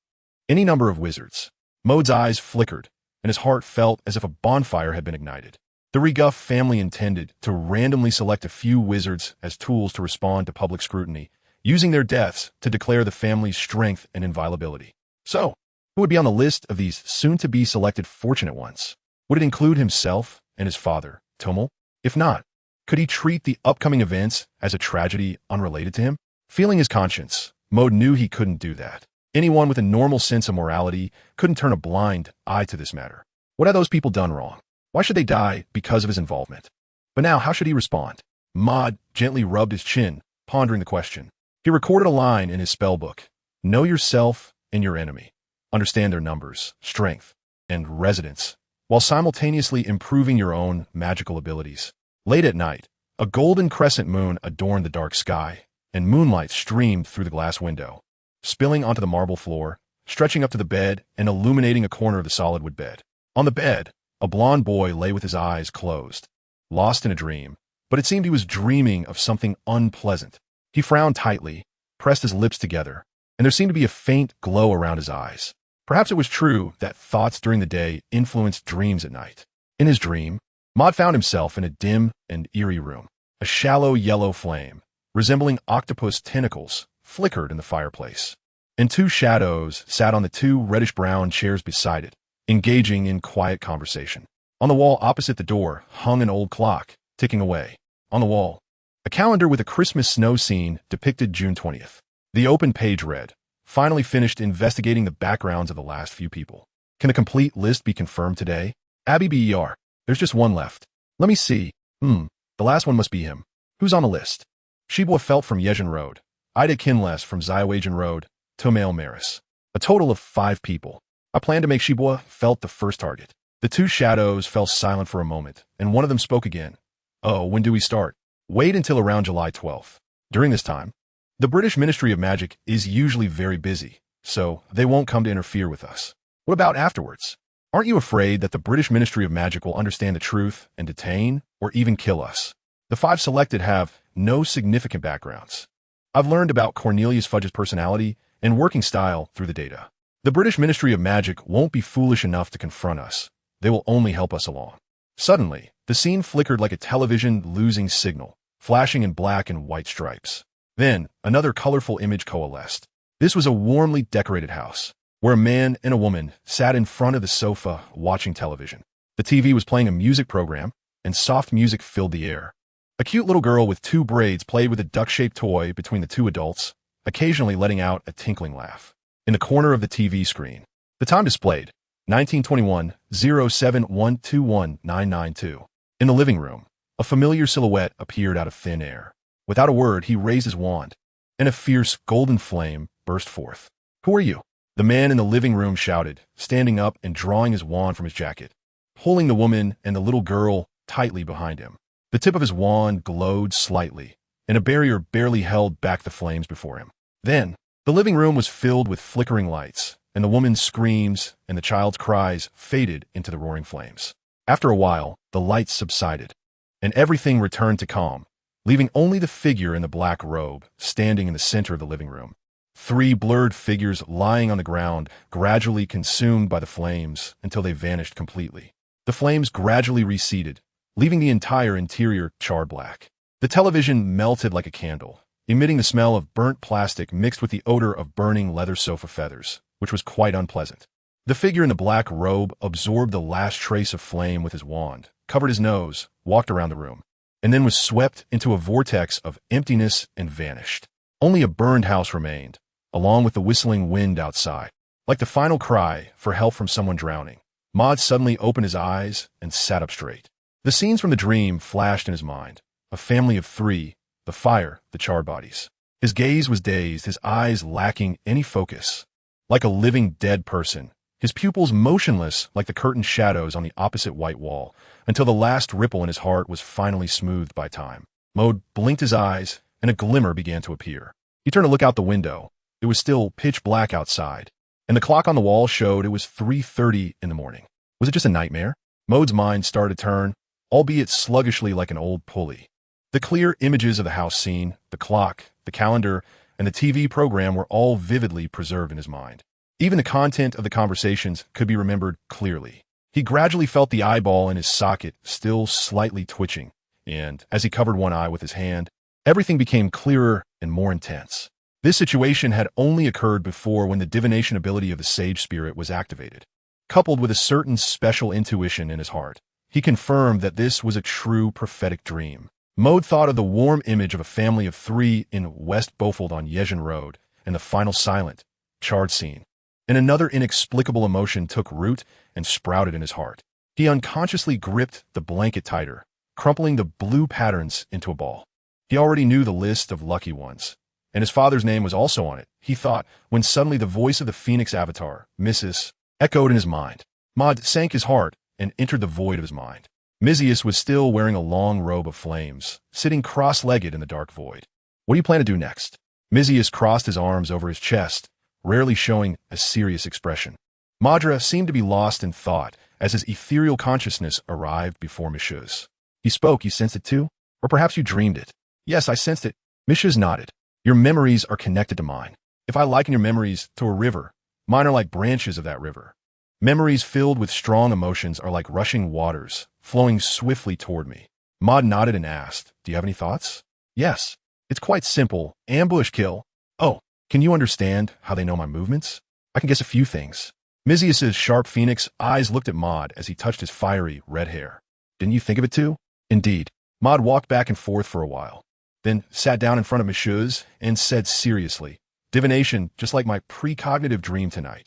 Any number of wizards. Maud's eyes flickered, and his heart felt as if a bonfire had been ignited. The Reguff family intended to randomly select a few wizards as tools to respond to public scrutiny, using their deaths to declare the family's strength and inviolability. So, who would be on the list of these soon-to-be selected fortunate ones? Would it include himself and his father, Tummel? If not, could he treat the upcoming events as a tragedy unrelated to him? Feeling his conscience, Maud knew he couldn't do that. Anyone with a normal sense of morality couldn't turn a blind eye to this matter. What had those people done wrong? Why should they die because of his involvement? But now, how should he respond? Maud gently rubbed his chin, pondering the question. He recorded a line in his spellbook. Know yourself and your enemy. Understand their numbers, strength, and residence, while simultaneously improving your own magical abilities. Late at night, a golden crescent moon adorned the dark sky, and moonlight streamed through the glass window, spilling onto the marble floor, stretching up to the bed and illuminating a corner of the solid wood bed. On the bed, a blond boy lay with his eyes closed, lost in a dream, but it seemed he was dreaming of something unpleasant. He frowned tightly, pressed his lips together, and there seemed to be a faint glow around his eyes. Perhaps it was true that thoughts during the day influenced dreams at night. In his dream, Maud found himself in a dim and eerie room. A shallow yellow flame, resembling octopus tentacles, flickered in the fireplace, and two shadows sat on the two reddish-brown chairs beside it, engaging in quiet conversation. On the wall opposite the door hung an old clock, ticking away. On the wall, a calendar with a Christmas snow scene depicted June 20th. The open page read, finally finished investigating the backgrounds of the last few people. Can the complete list be confirmed today? Abby Ber. There's just one left. Let me see. The last one must be him. Who's on the list? Shibua Felt from Yezhin Road. Ida Kinless from Xiaowagen Road. Tomail Maris. A total of 5 people. I plan to make Shibua Felt the first target. The two shadows fell silent for a moment, and one of them spoke again. Oh, when do we start? Wait until around July 12th. During this time, the British Ministry of Magic is usually very busy, so they won't come to interfere with us. What about afterwards? Aren't you afraid that the British Ministry of Magic will understand the truth and detain or even kill us? The 5 selected have no significant backgrounds. I've learned about Cornelius Fudge's personality and working style through the data. The British Ministry of Magic won't be foolish enough to confront us. They will only help us along. Suddenly, the scene flickered like a television losing signal, flashing in black and white stripes. Then, another colorful image coalesced. This was a warmly decorated house, where a man and a woman sat in front of the sofa watching television. The TV was playing a music program, and soft music filled the air. A cute little girl with 2 braids played with a duck-shaped toy between the 2 adults, occasionally letting out a tinkling laugh. In the corner of the TV screen, the time displayed, 1921-07-121-992. In the living room, a familiar silhouette appeared out of thin air. Without a word, he raised his wand, and a fierce golden flame burst forth. Who are you? The man in the living room shouted, standing up and drawing his wand from his jacket, pulling the woman and the little girl tightly behind him. The tip of his wand glowed slightly, and a barrier barely held back the flames before him. Then, the living room was filled with flickering lights, and the woman's screams and the child's cries faded into the roaring flames. After a while, the lights subsided, and everything returned to calm, leaving only the figure in the black robe standing in the center of the living room. 3 blurred figures lying on the ground, gradually consumed by the flames until they vanished completely. The flames gradually receded, leaving the entire interior charred black. The television melted like a candle, emitting the smell of burnt plastic mixed with the odor of burning leather sofa feathers, which was quite unpleasant. The figure in the black robe absorbed the last trace of flame with his wand, covered his nose, walked around the room, and then was swept into a vortex of emptiness and vanished. Only a burned house remained, along with the whistling wind outside. Like the final cry for help from someone drowning, Maud suddenly opened his eyes and sat up straight. The scenes from the dream flashed in his mind. A family of 3, the fire, the charred bodies. His gaze was dazed, his eyes lacking any focus. Like a living dead person, his pupils motionless like the curtained shadows on the opposite white wall, until the last ripple in his heart was finally smoothed by time. Maud blinked his eyes, and a glimmer began to appear. He turned to look out the window. It was still pitch black outside, and the clock on the wall showed it was 3:30 in the morning. Was it just a nightmare? Maud's mind started to turn, albeit sluggishly like an old pulley. The clear images of the house scene, the clock, the calendar, and the TV program were all vividly preserved in his mind. Even the content of the conversations could be remembered clearly. He gradually felt the eyeball in his socket still slightly twitching, and as he covered one eye with his hand, everything became clearer and more intense. This situation had only occurred before when the divination ability of the sage spirit was activated. Coupled with a certain special intuition in his heart, he confirmed that this was a true prophetic dream. Maud thought of the warm image of a family of 3 in West Beaufold on Yesion Road and the final silent, charred scene. And another inexplicable emotion took root and sprouted in his heart. He unconsciously gripped the blanket tighter, crumpling the blue patterns into a ball. He already knew the list of lucky ones, and his father's name was also on it, he thought, when suddenly the voice of the Phoenix Avatar, Mrs., echoed in his mind. Maud sank his heart and entered the void of his mind. Mizius was still wearing a long robe of flames, sitting cross-legged in the dark void. What do you plan to do next? Mizius crossed his arms over his chest, rarely showing a serious expression. Madra seemed to be lost in thought as his ethereal consciousness arrived before Micheuse. He spoke, you sensed it too? Or perhaps you dreamed it? Yes, I sensed it. Micheuse nodded. Your memories are connected to mine. If I liken your memories to a river, mine are like branches of that river. Memories filled with strong emotions are like rushing waters, flowing swiftly toward me. Maud nodded and asked, do you have any thoughts? Yes. It's quite simple. Ambush, kill. Oh, can you understand how they know my movements? I can guess a few things. Mizius's sharp phoenix eyes looked at Maud as he touched his fiery red hair. Didn't you think of it too? Indeed. Maud walked back and forth for a while, then sat down in front of Micheuse and said seriously, divination, just like my precognitive dream tonight.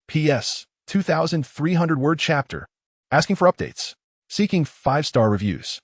P.S. 2,300-word chapter. Asking for updates. Seeking 5-star reviews.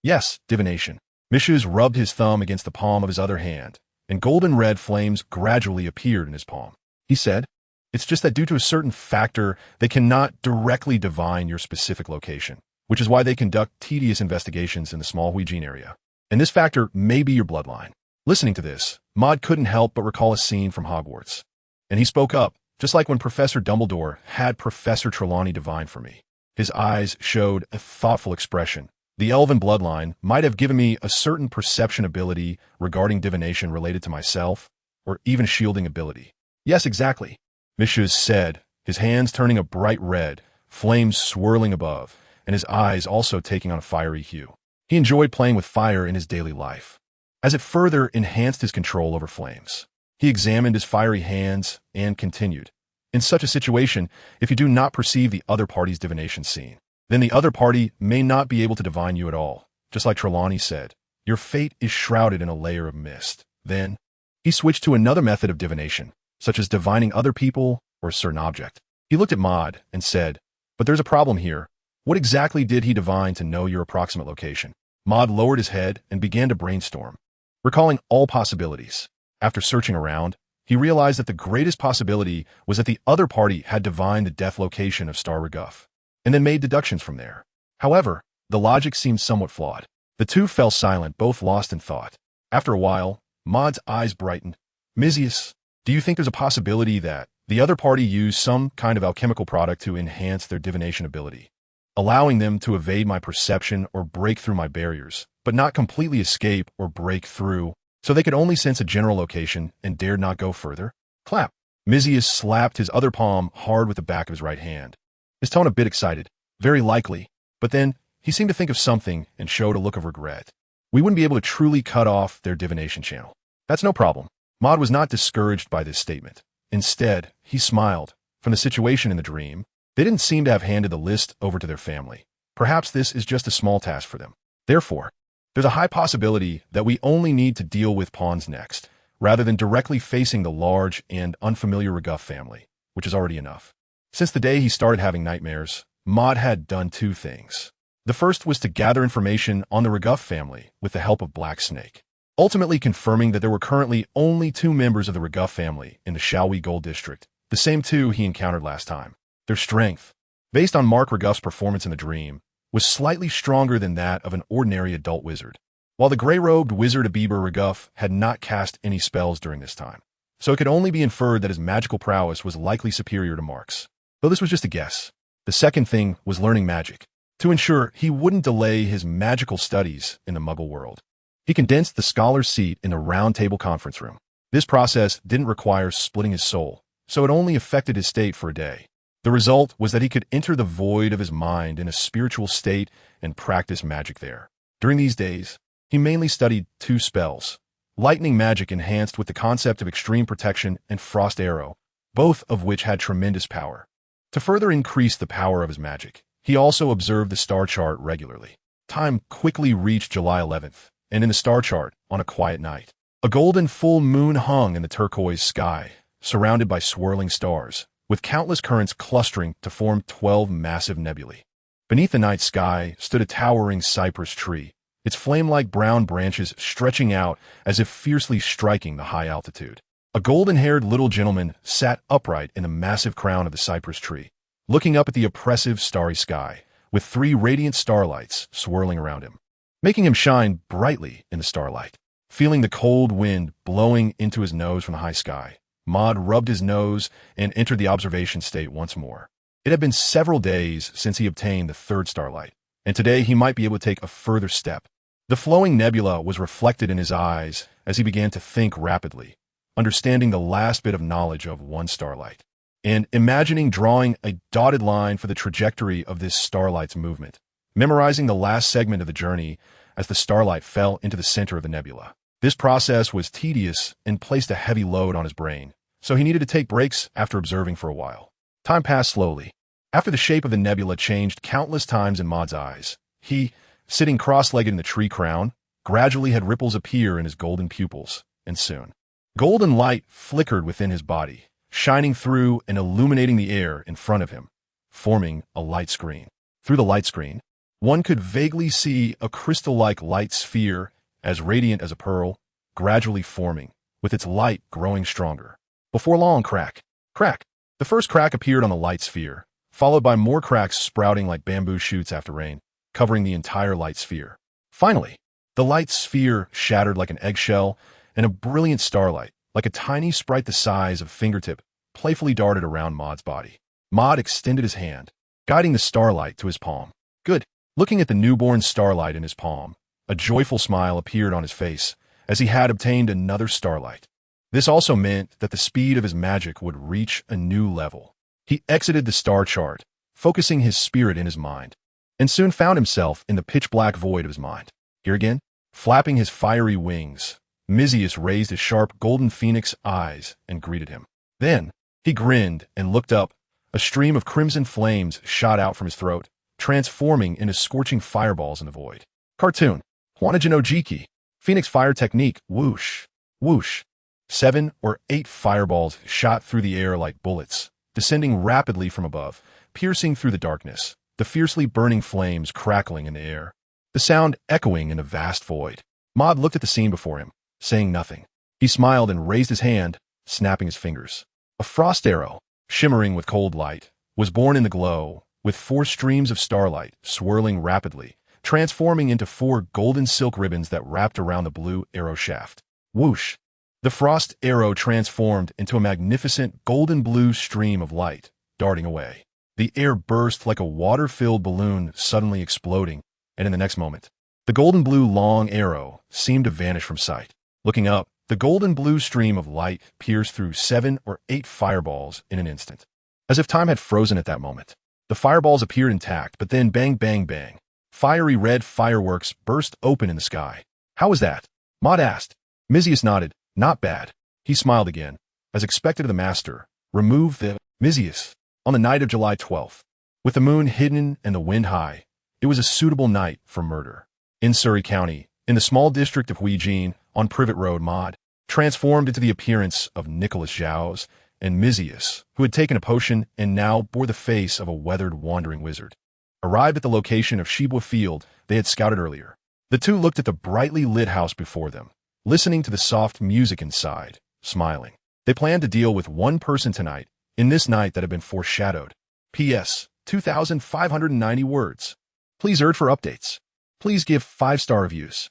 Yes, divination. Micheuse rubbed his thumb against the palm of his other hand, and golden red flames gradually appeared in his palm. He said, it's just that due to a certain factor, they cannot directly divine your specific location, which is why they conduct tedious investigations in the small Huijin area. And this factor may be your bloodline. Listening to this, Maud couldn't help but recall a scene from Hogwarts. And he spoke up, just like when Professor Dumbledore had Professor Trelawney divine for me. His eyes showed a thoughtful expression. The Elven bloodline might have given me a certain perception ability regarding divination related to myself, or even shielding ability. Yes, exactly, Micheuse said, his hands turning a bright red, flames swirling above, and his eyes also taking on a fiery hue. He enjoyed playing with fire in his daily life, as it further enhanced his control over flames. He examined his fiery hands and continued, in such a situation, if you do not perceive the other party's divination scene, then the other party may not be able to divine you at all. Just like Trelawney said, your fate is shrouded in a layer of mist. Then, he switched to another method of divination, such as divining other people or a certain object. He looked at Maud and said, but there's a problem here. What exactly did he divine to know your approximate location? Maud lowered his head and began to brainstorm, recalling all possibilities. After searching around, he realized that the greatest possibility was that the other party had divined the death location of Star Reguff, and then made deductions from there. However, the logic seemed somewhat flawed. The two fell silent, both lost in thought. After a while, Maud's eyes brightened. Mizius, do you think there's a possibility that the other party used some kind of alchemical product to enhance their divination ability, allowing them to evade my perception or break through my barriers, but not completely escape or break through, so they could only sense a general location and dared not go further? Clap. Mizius slapped his other palm hard with the back of his right hand, his tone a bit excited. Very likely, but then he seemed to think of something and showed a look of regret. We wouldn't be able to truly cut off their divination channel. That's no problem. Maud was not discouraged by this statement. Instead, he smiled. From the situation in the dream, they didn't seem to have handed the list over to their family. Perhaps this is just a small task for them. Therefore, there's a high possibility that we only need to deal with pawns next, rather than directly facing the large and unfamiliar Reguff family, which is already enough. Since the day he started having nightmares, Maud had done two things. The first was to gather information on the Reguff family with the help of Black Snake, ultimately confirming that there were currently only 2 members of the Reguff family in the Shall We Gold District, the same 2 he encountered last time. Their strength, based on Mark Reguff's performance in the dream, was slightly stronger than that of an ordinary adult wizard, while the gray-robed wizard Abiber Reguff had not cast any spells during this time, so it could only be inferred that his magical prowess was likely superior to Mark's, though this was just a guess. The second thing was learning magic, to ensure he wouldn't delay his magical studies in the Muggle world. He condensed the scholar's seat in a round-table conference room. This process didn't require splitting his soul, so it only affected his state for a day. The result was that he could enter the void of his mind in a spiritual state and practice magic there. During these days, he mainly studied 2 spells, lightning magic enhanced with the concept of extreme protection and frost arrow, both of which had tremendous power. To further increase the power of his magic, he also observed the star chart regularly. Time quickly reached July 11th, and in the star chart, on a quiet night, a golden full moon hung in the turquoise sky, surrounded by swirling stars, with countless currents clustering to form 12 massive nebulae. Beneath the night sky stood a towering cypress tree, its flame-like brown branches stretching out as if fiercely striking the high altitude. A golden-haired little gentleman sat upright in the massive crown of the cypress tree, looking up at the oppressive starry sky, with 3 radiant starlights swirling around him, making him shine brightly in the starlight. Feeling the cold wind blowing into his nose from the high sky, Maud rubbed his nose and entered the observation state once more. It had been several days since he obtained the 3rd starlight, and today he might be able to take a further step. The flowing nebula was reflected in his eyes as he began to think rapidly, understanding the last bit of knowledge of 1 starlight, and imagining drawing a dotted line for the trajectory of this starlight's movement, memorizing the last segment of the journey as the starlight fell into the center of the nebula. This process was tedious and placed a heavy load on his brain, so he needed to take breaks after observing for a while. Time passed slowly. After the shape of the nebula changed countless times in Maud's eyes, he, sitting cross-legged in the tree crown, gradually had ripples appear in his golden pupils, and soon, golden light flickered within his body, shining through and illuminating the air in front of him, forming a light screen. Through the light screen, one could vaguely see a crystal-like light sphere, as radiant as a pearl, gradually forming, with its light growing stronger. Before long, crack, crack. The first crack appeared on the light sphere, followed by more cracks sprouting like bamboo shoots after rain, covering the entire light sphere. Finally, the light sphere shattered like an eggshell, and a brilliant starlight, like a tiny sprite the size of a fingertip, playfully darted around Maud's body. Maud extended his hand, guiding the starlight to his palm. Good. Looking at the newborn starlight in his palm, a joyful smile appeared on his face as he had obtained another starlight. This also meant that the speed of his magic would reach a new level. He exited the star chart, focusing his spirit in his mind, and soon found himself in the pitch-black void of his mind. Here again, flapping his fiery wings, Mizius raised his sharp golden phoenix eyes and greeted him. Then, he grinned and looked up. A stream of crimson flames shot out from his throat, transforming into scorching fireballs in the void. Cartoon. Wanaja no Jiki. Phoenix fire technique. Whoosh. Whoosh. 7 or 8 fireballs shot through the air like bullets, descending rapidly from above, piercing through the darkness, the fiercely burning flames crackling in the air, the sound echoing in a vast void. Maud looked at the scene before him, saying nothing. He smiled and raised his hand, snapping his fingers. A frost arrow, shimmering with cold light, was born in the glow, with 4 streams of starlight swirling rapidly, transforming into 4 golden silk ribbons that wrapped around the blue arrow shaft. Whoosh! The frost arrow transformed into a magnificent golden blue stream of light, darting away. The air burst like a water-filled balloon suddenly exploding, and in the next moment, the golden blue long arrow seemed to vanish from sight. Looking up, the golden blue stream of light pierced through 7 or 8 fireballs in an instant. As if time had frozen at that moment. The fireballs appeared intact, but then bang, bang, bang. Fiery red fireworks burst open in the sky. How was that? Maud asked. Mizius nodded. Not bad. He smiled again. As expected of the master, remove the Mizius. On the night of July 12th, with the moon hidden and the wind high, it was a suitable night for murder. In Surrey County, in the small district of Weegene, on Privet Road, Maud transformed into the appearance of Nicholas Jowes and Mizius, who had taken a potion and now bore the face of a weathered wandering wizard. Arrived at the location of Shebwa Field they had scouted earlier, the two looked at the brightly lit house before them, listening to the soft music inside, smiling. They planned to deal with one person tonight, in this night that had been foreshadowed. P.S. 2,590 words. Please urge for updates. Please give 5-star reviews.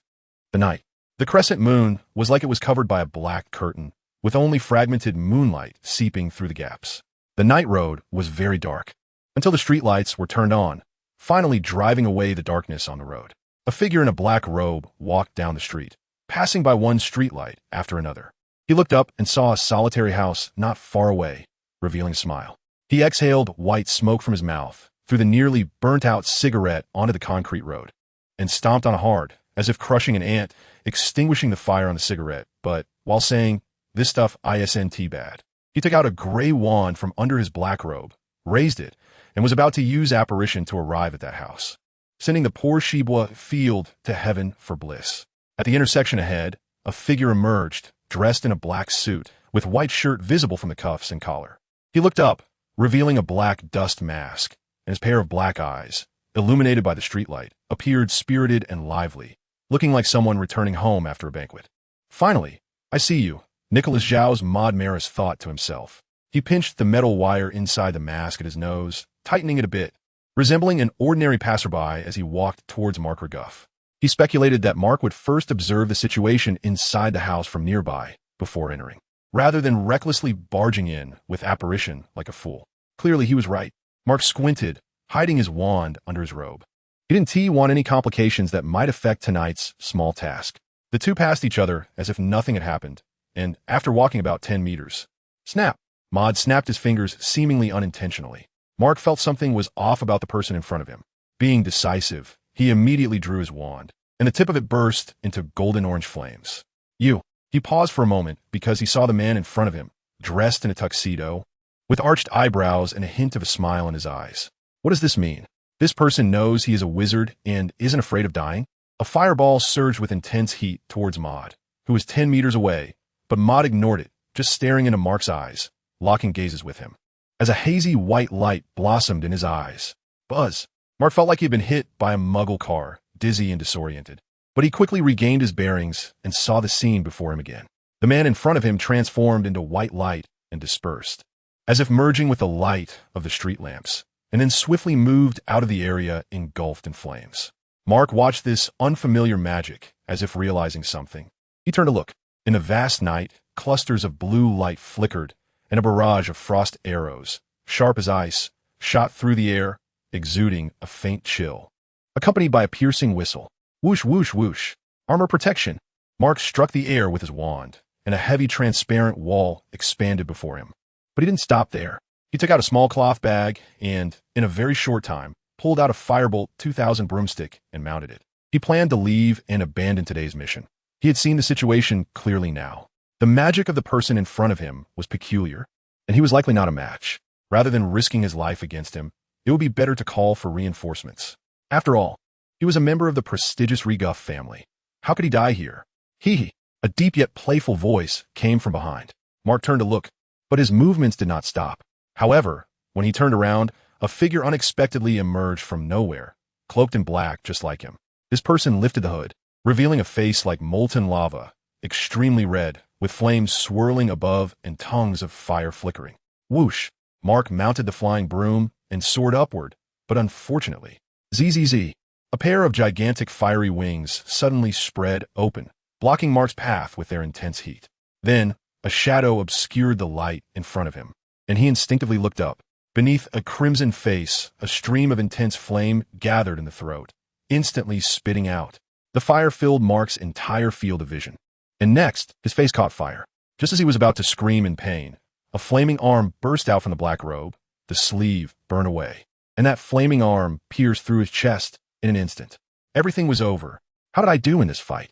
The night. The crescent moon was like it was covered by a black curtain, with only fragmented moonlight seeping through the gaps. The night road was very dark, until the streetlights were turned on, finally driving away the darkness on the road. A figure in a black robe walked down the street, passing by one streetlight after another. He looked up and saw a solitary house not far away, revealing a smile. He exhaled white smoke from his mouth, threw the nearly burnt-out cigarette onto the concrete road, and stomped on it hard, as if crushing an ant, extinguishing the fire on the cigarette, but, while saying, "This stuff isn't bad," he took out a gray wand from under his black robe, raised it, and was about to use apparition to arrive at that house, sending the poor Shebwa Field to heaven for bliss. At the intersection ahead, a figure emerged, dressed in a black suit, with white shirt visible from the cuffs and collar. He looked up, revealing a black dust mask, and his pair of black eyes, illuminated by the streetlight, appeared spirited and lively, looking like someone returning home after a banquet. Finally, I see you, Nicholas Jowes, Maud Maris thought to himself. He pinched the metal wire inside the mask at his nose, tightening it a bit, resembling an ordinary passerby as he walked towards Mark Reguff. He speculated that Mark would first observe the situation inside the house from nearby, before entering, rather than recklessly barging in with apparition like a fool. Clearly he was right. Mark squinted, hiding his wand under his robe. He didn't want any complications that might affect tonight's small task. The two passed each other as if nothing had happened, and after walking about 10 meters, snap! Maud snapped his fingers seemingly unintentionally. Mark felt something was off about the person in front of him. Being decisive, he immediately drew his wand, and the tip of it burst into golden-orange flames. You. He paused for a moment because he saw the man in front of him, dressed in a tuxedo, with arched eyebrows and a hint of a smile in his eyes. What does this mean? This person knows he is a wizard and isn't afraid of dying? A fireball surged with intense heat towards Maud, who was 10 meters away, but Maud ignored it, just staring into Mark's eyes, locking gazes with him. As a hazy white light blossomed in his eyes. Buzz! Mark felt like he had been hit by a muggle car, dizzy and disoriented. But he quickly regained his bearings and saw the scene before him again. The man in front of him transformed into white light and dispersed, as if merging with the light of the street lamps, and then swiftly moved out of the area engulfed in flames. Mark watched this unfamiliar magic, as if realizing something. He turned to look. In the vast night, clusters of blue light flickered, and a barrage of frost arrows, sharp as ice, shot through the air, exuding a faint chill, accompanied by a piercing whistle. Whoosh, whoosh, whoosh. Armor protection. Mark struck the air with his wand, and a heavy transparent wall expanded before him. But he didn't stop there. He took out a small cloth bag and, in a very short time, pulled out a Firebolt 2000 broomstick and mounted it. He planned to leave and abandon today's mission. He had seen the situation clearly now. The magic of the person in front of him was peculiar, and he was likely not a match. Rather than risking his life against him, it would be better to call for reinforcements. After all, he was a member of the prestigious Reguff family. How could he die here? Hee. A deep yet playful voice came from behind. Mark turned to look, but his movements did not stop. However, when he turned around, a figure unexpectedly emerged from nowhere, cloaked in black just like him. This person lifted the hood, revealing a face like molten lava, extremely red, with flames swirling above and tongues of fire flickering. Whoosh! Mark mounted the flying broom and soared upward, but unfortunately, zzz. A pair of gigantic fiery wings suddenly spread open, blocking Mark's path with their intense heat. Then, a shadow obscured the light in front of him, and he instinctively looked up. Beneath a crimson face, a stream of intense flame gathered in the throat, instantly spitting out. The fire filled Mark's entire field of vision. And next, his face caught fire. Just as he was about to scream in pain, a flaming arm burst out from the black robe, the sleeve burned away, and that flaming arm pierced through his chest in an instant. Everything was over. How did I do in this fight?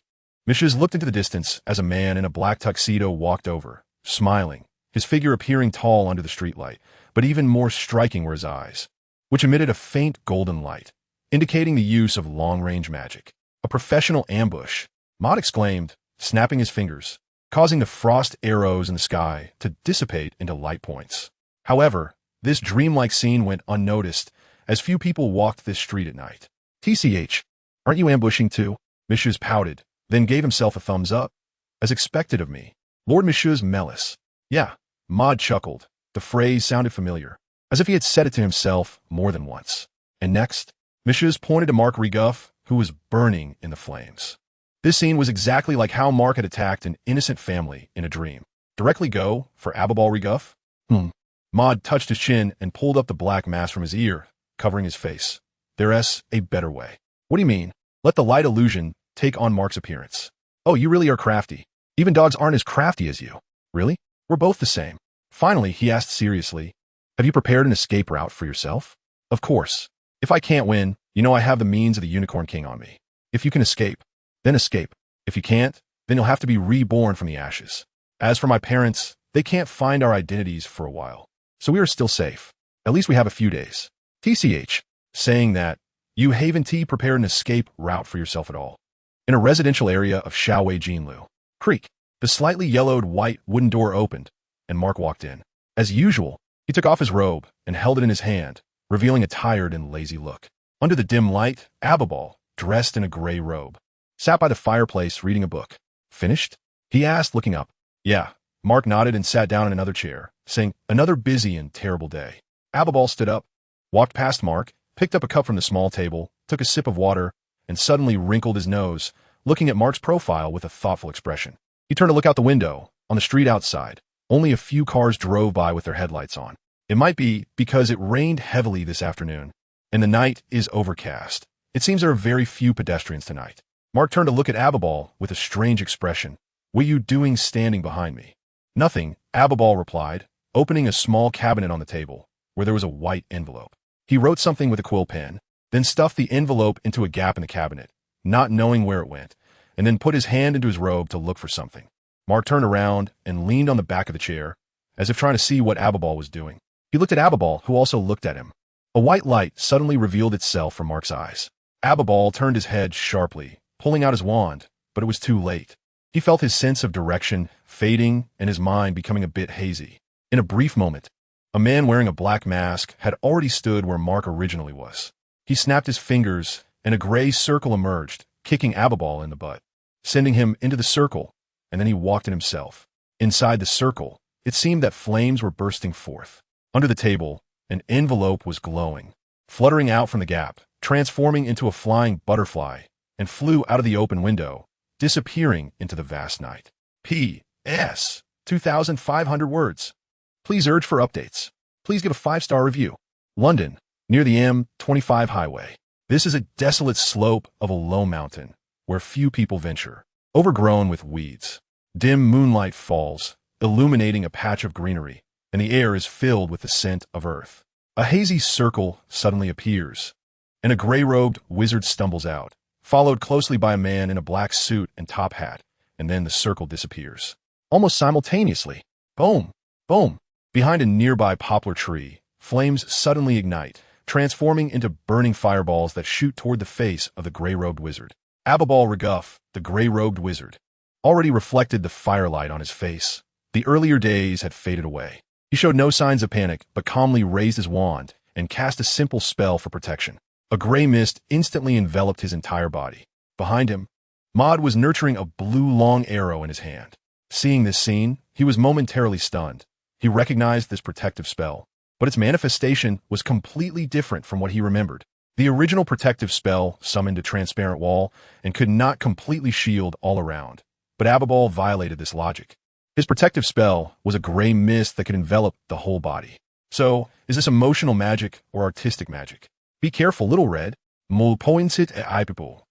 Mishiz looked into the distance as a man in a black tuxedo walked over, smiling, his figure appearing tall under the streetlight, but even more striking were his eyes, which emitted a faint golden light, indicating the use of long-range magic. A professional ambush, Maud exclaimed, snapping his fingers, causing the frost arrows in the sky to dissipate into light points. However, this dreamlike scene went unnoticed, as few people walked this street at night. TCH, aren't you ambushing too? Mishiz pouted, then gave himself a thumbs up. As expected of me. Lord Mishiz Mellis. Yeah, Maud chuckled. The phrase sounded familiar, as if he had said it to himself more than once. And next, Mishiz pointed to Mark Reguff, who was burning in the flames. This scene was exactly like how Mark had attacked an innocent family in a dream. Directly go for Abibal Reguff? Maud touched his chin and pulled up the black mask from his ear, covering his face. There's a better way. What do you mean? Let the light illusion take on Mark's appearance. Oh, you really are crafty. Even dogs aren't as crafty as you. Really? We're both the same. Finally, he asked seriously, have you prepared an escape route for yourself? Of course. If I can't win, you know I have the means of the Unicorn King on me. If you can escape, then escape. If you can't, then you'll have to be reborn from the ashes. As for my parents, they can't find our identities for a while. So we are still safe. At least we have a few days. TCH. Saying that, you Haven T prepared an escape route for yourself at all. In a residential area of Shaowei Jinlu Creek, the slightly yellowed white wooden door opened, and Mark walked in. As usual, he took off his robe and held it in his hand, revealing a tired and lazy look. Under the dim light, Abibal, dressed in a gray robe, sat by the fireplace reading a book. Finished? He asked, looking up. Yeah. Mark nodded and sat down in another chair, saying, another busy and terrible day. Abibal stood up, walked past Mark, picked up a cup from the small table, took a sip of water, and suddenly wrinkled his nose, looking at Mark's profile with a thoughtful expression. He turned to look out the window. On the street outside, only a few cars drove by with their headlights on. It might be because it rained heavily this afternoon, and the night is overcast. It seems there are very few pedestrians tonight. Mark turned to look at Abibal with a strange expression. What are you doing standing behind me? Nothing, Abibal replied, opening a small cabinet on the table, where there was a white envelope. He wrote something with a quill pen, then stuffed the envelope into a gap in the cabinet, not knowing where it went, and then put his hand into his robe to look for something. Mark turned around and leaned on the back of the chair, as if trying to see what Abibal was doing. He looked at Abibal, who also looked at him. A white light suddenly revealed itself from Mark's eyes. Abibal turned his head sharply, pulling out his wand, but it was too late. He felt his sense of direction fading and his mind becoming a bit hazy. In a brief moment, a man wearing a black mask had already stood where Mark originally was. He snapped his fingers, and a gray circle emerged, kicking Abibal in the butt, sending him into the circle, and then he walked in himself. Inside the circle, it seemed that flames were bursting forth. Under the table, an envelope was glowing, fluttering out from the gap, transforming into a flying butterfly, and flew out of the open window, disappearing into the vast night. P.S. 2,500 words. Please urge for updates. Please give a 5-star review. London, near the M25 highway. This is a desolate slope of a low mountain, where few people venture, overgrown with weeds. Dim moonlight falls, illuminating a patch of greenery, and the air is filled with the scent of earth. A hazy circle suddenly appears, and a gray-robed wizard stumbles out, followed closely by a man in a black suit and top hat, and then the circle disappears. Almost simultaneously, boom, boom, behind a nearby poplar tree, flames suddenly ignite, transforming into burning fireballs that shoot toward the face of the gray-robed wizard. Abibal Reguff, the gray-robed wizard, already reflected the firelight on his face. The earlier days had faded away. He showed no signs of panic, but calmly raised his wand and cast a simple spell for protection. A gray mist instantly enveloped his entire body. Behind him, Maud was nurturing a blue long arrow in his hand. Seeing this scene, he was momentarily stunned. He recognized this protective spell, but its manifestation was completely different from what he remembered. The original protective spell summoned a transparent wall and could not completely shield all around, but Abibol violated this logic. His protective spell was a gray mist that could envelop the whole body. So, is this emotional magic or artistic magic? Be careful, little red. Mul pointed at Ibibo,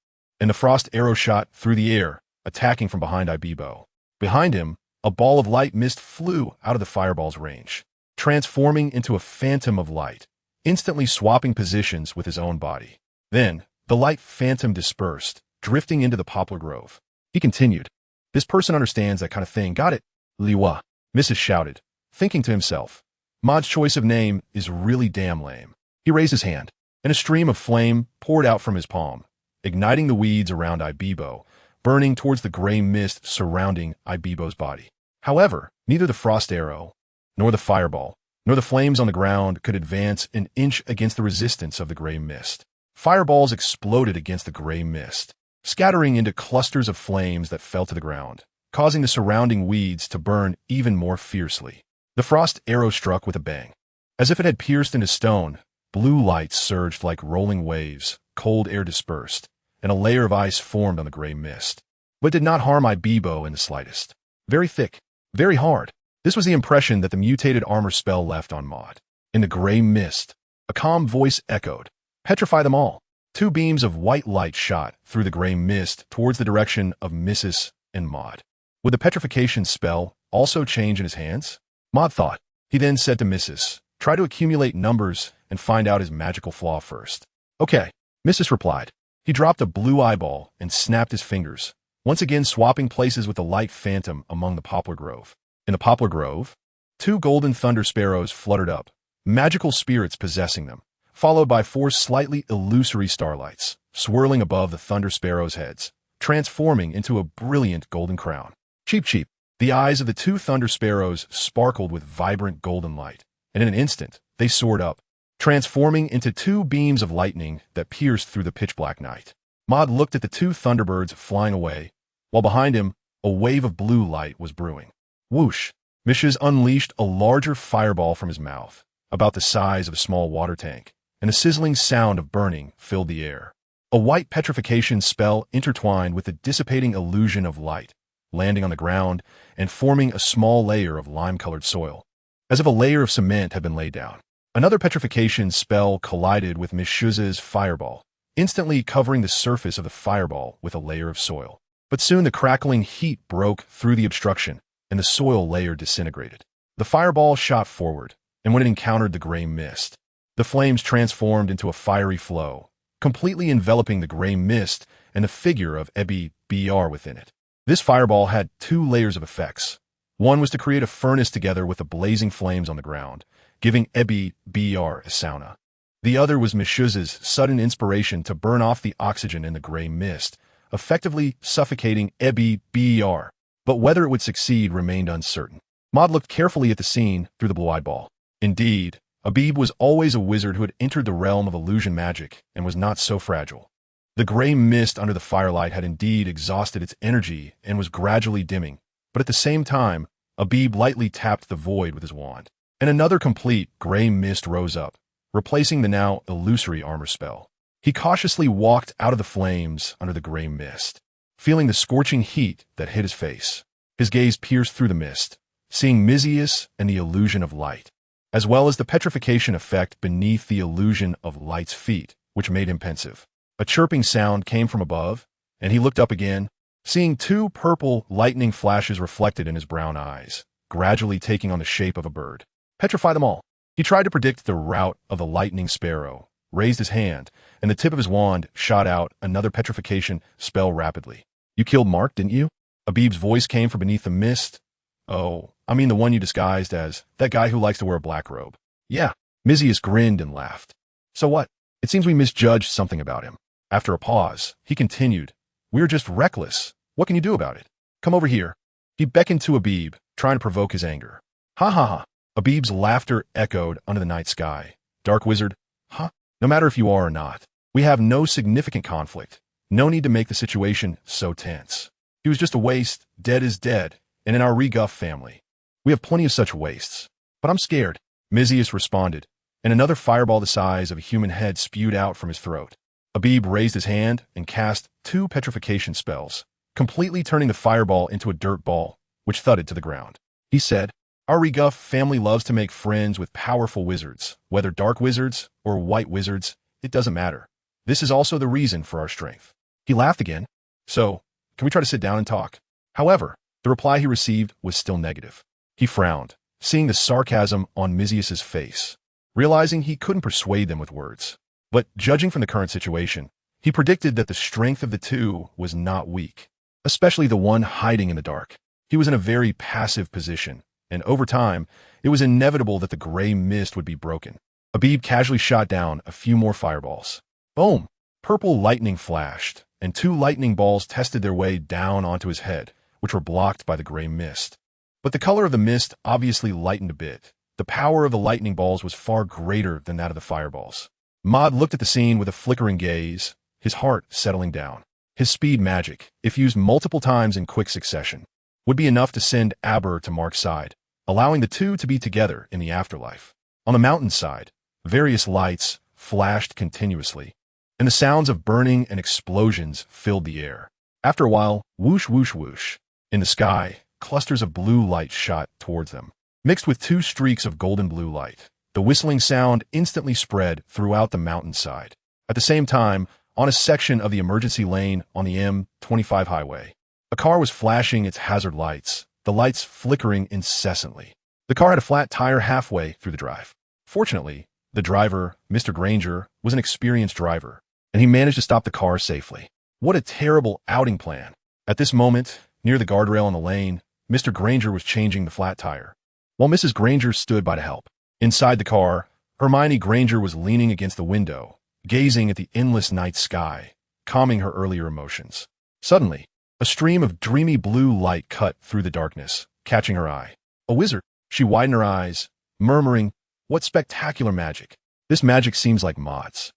and the frost arrow shot through the air, attacking from behind Ibibo. Behind him, a ball of light mist flew out of the fireball's range, transforming into a phantom of light, instantly swapping positions with his own body. Then, the light phantom dispersed, drifting into the poplar grove. He continued, "This person understands that kind of thing, got it?" Liwa, Mrs. shouted, thinking to himself, Maud's choice of name is really damn lame. He raised his hand, and a stream of flame poured out from his palm, igniting the weeds around Ibibo, burning towards the gray mist surrounding Ibibo's body. However, neither the frost arrow, nor the fireball, nor the flames on the ground could advance an inch against the resistance of the gray mist. Fireballs exploded against the gray mist, scattering into clusters of flames that fell to the ground, causing the surrounding weeds to burn even more fiercely. The frost arrow struck with a bang. As if it had pierced into stone, blue light surged like rolling waves, cold air dispersed, and a layer of ice formed on the gray mist, but did not harm Ibibo in the slightest. Very thick, very hard. This was the impression that the mutated armor spell left on Maud. In the gray mist, a calm voice echoed, "Petrify them all." Two beams of white light shot through the gray mist towards the direction of Mrs. and Maud. Would the petrification spell also change in his hands? Maud thought. He then said to Mrs., "Try to accumulate numbers and find out his magical flaw first." "Okay," Mrs. replied. He dropped a blue eyeball and snapped his fingers, once again swapping places with the light phantom among the poplar grove. In the poplar grove, two golden thunder sparrows fluttered up, magical spirits possessing them, followed by four slightly illusory starlights, swirling above the thunder sparrows' heads, transforming into a brilliant golden crown. Cheep cheep. The eyes of the two thunder sparrows sparkled with vibrant golden light, and in an instant, they soared up, transforming into two beams of lightning that pierced through the pitch-black night. Maud looked at the two thunderbirds flying away, while behind him, a wave of blue light was brewing. Whoosh! Mrs. unleashed a larger fireball from his mouth, about the size of a small water tank, and a sizzling sound of burning filled the air. A white petrification spell intertwined with the dissipating illusion of light, landing on the ground and forming a small layer of lime-colored soil, as if a layer of cement had been laid down. Another petrification spell collided with Miss Shuz's fireball, instantly covering the surface of the fireball with a layer of soil. But soon the crackling heat broke through the obstruction, and the soil layer disintegrated. The fireball shot forward, and when it encountered the gray mist, the flames transformed into a fiery flow, completely enveloping the gray mist and the figure of Ebby Br within it. This fireball had two layers of effects. One was to create a furnace together with the blazing flames on the ground, giving Ebby Br a sauna. The other was Mishuz's sudden inspiration to burn off the oxygen in the gray mist, effectively suffocating Ebby Br. But whether it would succeed remained uncertain. Maud looked carefully at the scene through the blue-eyed ball. Indeed, Abib was always a wizard who had entered the realm of illusion magic and was not so fragile. The gray mist under the firelight had indeed exhausted its energy and was gradually dimming, but at the same time, Abib lightly tapped the void with his wand, and another complete gray mist rose up, replacing the now illusory armor spell. He cautiously walked out of the flames under the gray mist, feeling the scorching heat that hit his face. His gaze pierced through the mist, seeing Mizius and the illusion of light, as well as the petrification effect beneath the illusion of light's feet, which made him pensive. A chirping sound came from above, and he looked up again, seeing two purple lightning flashes reflected in his brown eyes, gradually taking on the shape of a bird. Petrify them all. He tried to predict the route of the lightning sparrow, raised his hand, and the tip of his wand shot out another petrification spell rapidly. "You killed Mark, didn't you?" Abib's voice came from beneath the mist. "Oh, I mean the one you disguised as, that guy who likes to wear a black robe." "Yeah." Mizius grinned and laughed. "So what? It seems we misjudged something about him." After a pause, he continued, "We're just reckless. What can you do about it? Come over here." He beckoned to Abib, trying to provoke his anger. "Ha ha ha." Abib's laughter echoed under the night sky. "Dark wizard, huh? No matter if you are or not, we have no significant conflict. No need to make the situation so tense. He was just a waste, dead is dead, and in our Reguff family, we have plenty of such wastes. But I'm scared." Mizius responded, and another fireball the size of a human head spewed out from his throat. Abib raised his hand and cast 2 petrification spells, completely turning the fireball into a dirt ball, which thudded to the ground. He said, "Our Reguff family loves to make friends with powerful wizards, whether dark wizards or white wizards, it doesn't matter. This is also the reason for our strength." He laughed again. "So, can we try to sit down and talk?" However, the reply he received was still negative. He frowned, seeing the sarcasm on Mizius's face, realizing he couldn't persuade them with words. But judging from the current situation, he predicted that the strength of the two was not weak, especially the one hiding in the dark. He was in a very passive position, and over time, it was inevitable that the gray mist would be broken. Abib casually shot down a few more fireballs. Boom! Purple lightning flashed, and 2 lightning balls tested their way down onto his head, which were blocked by the gray mist. But the color of the mist obviously lightened a bit. The power of the lightning balls was far greater than that of the fireballs. Maud looked at the scene with a flickering gaze, his heart settling down. His speed magic, if used multiple times in quick succession, would be enough to send Aber to Mark's side, allowing the two to be together in the afterlife. On the mountainside, various lights flashed continuously, and the sounds of burning and explosions filled the air. After a while, whoosh whoosh whoosh. In the sky, clusters of blue light shot towards them, mixed with 2 streaks of golden blue light. The whistling sound instantly spread throughout the mountainside. At the same time, on a section of the emergency lane on the M25 highway, a car was flashing its hazard lights, the lights flickering incessantly. The car had a flat tire halfway through the drive. Fortunately, the driver, Mr. Granger, was an experienced driver, and he managed to stop the car safely. What a terrible outing plan. At this moment, near the guardrail on the lane, Mr. Granger was changing the flat tire, while Mrs. Granger stood by to help. Inside the car, Hermione Granger was leaning against the window, gazing at the endless night sky, calming her earlier emotions. Suddenly, a stream of dreamy blue light cut through the darkness, catching her eye. A wizard. She widened her eyes, murmuring, "What spectacular magic. This magic seems like Maud's.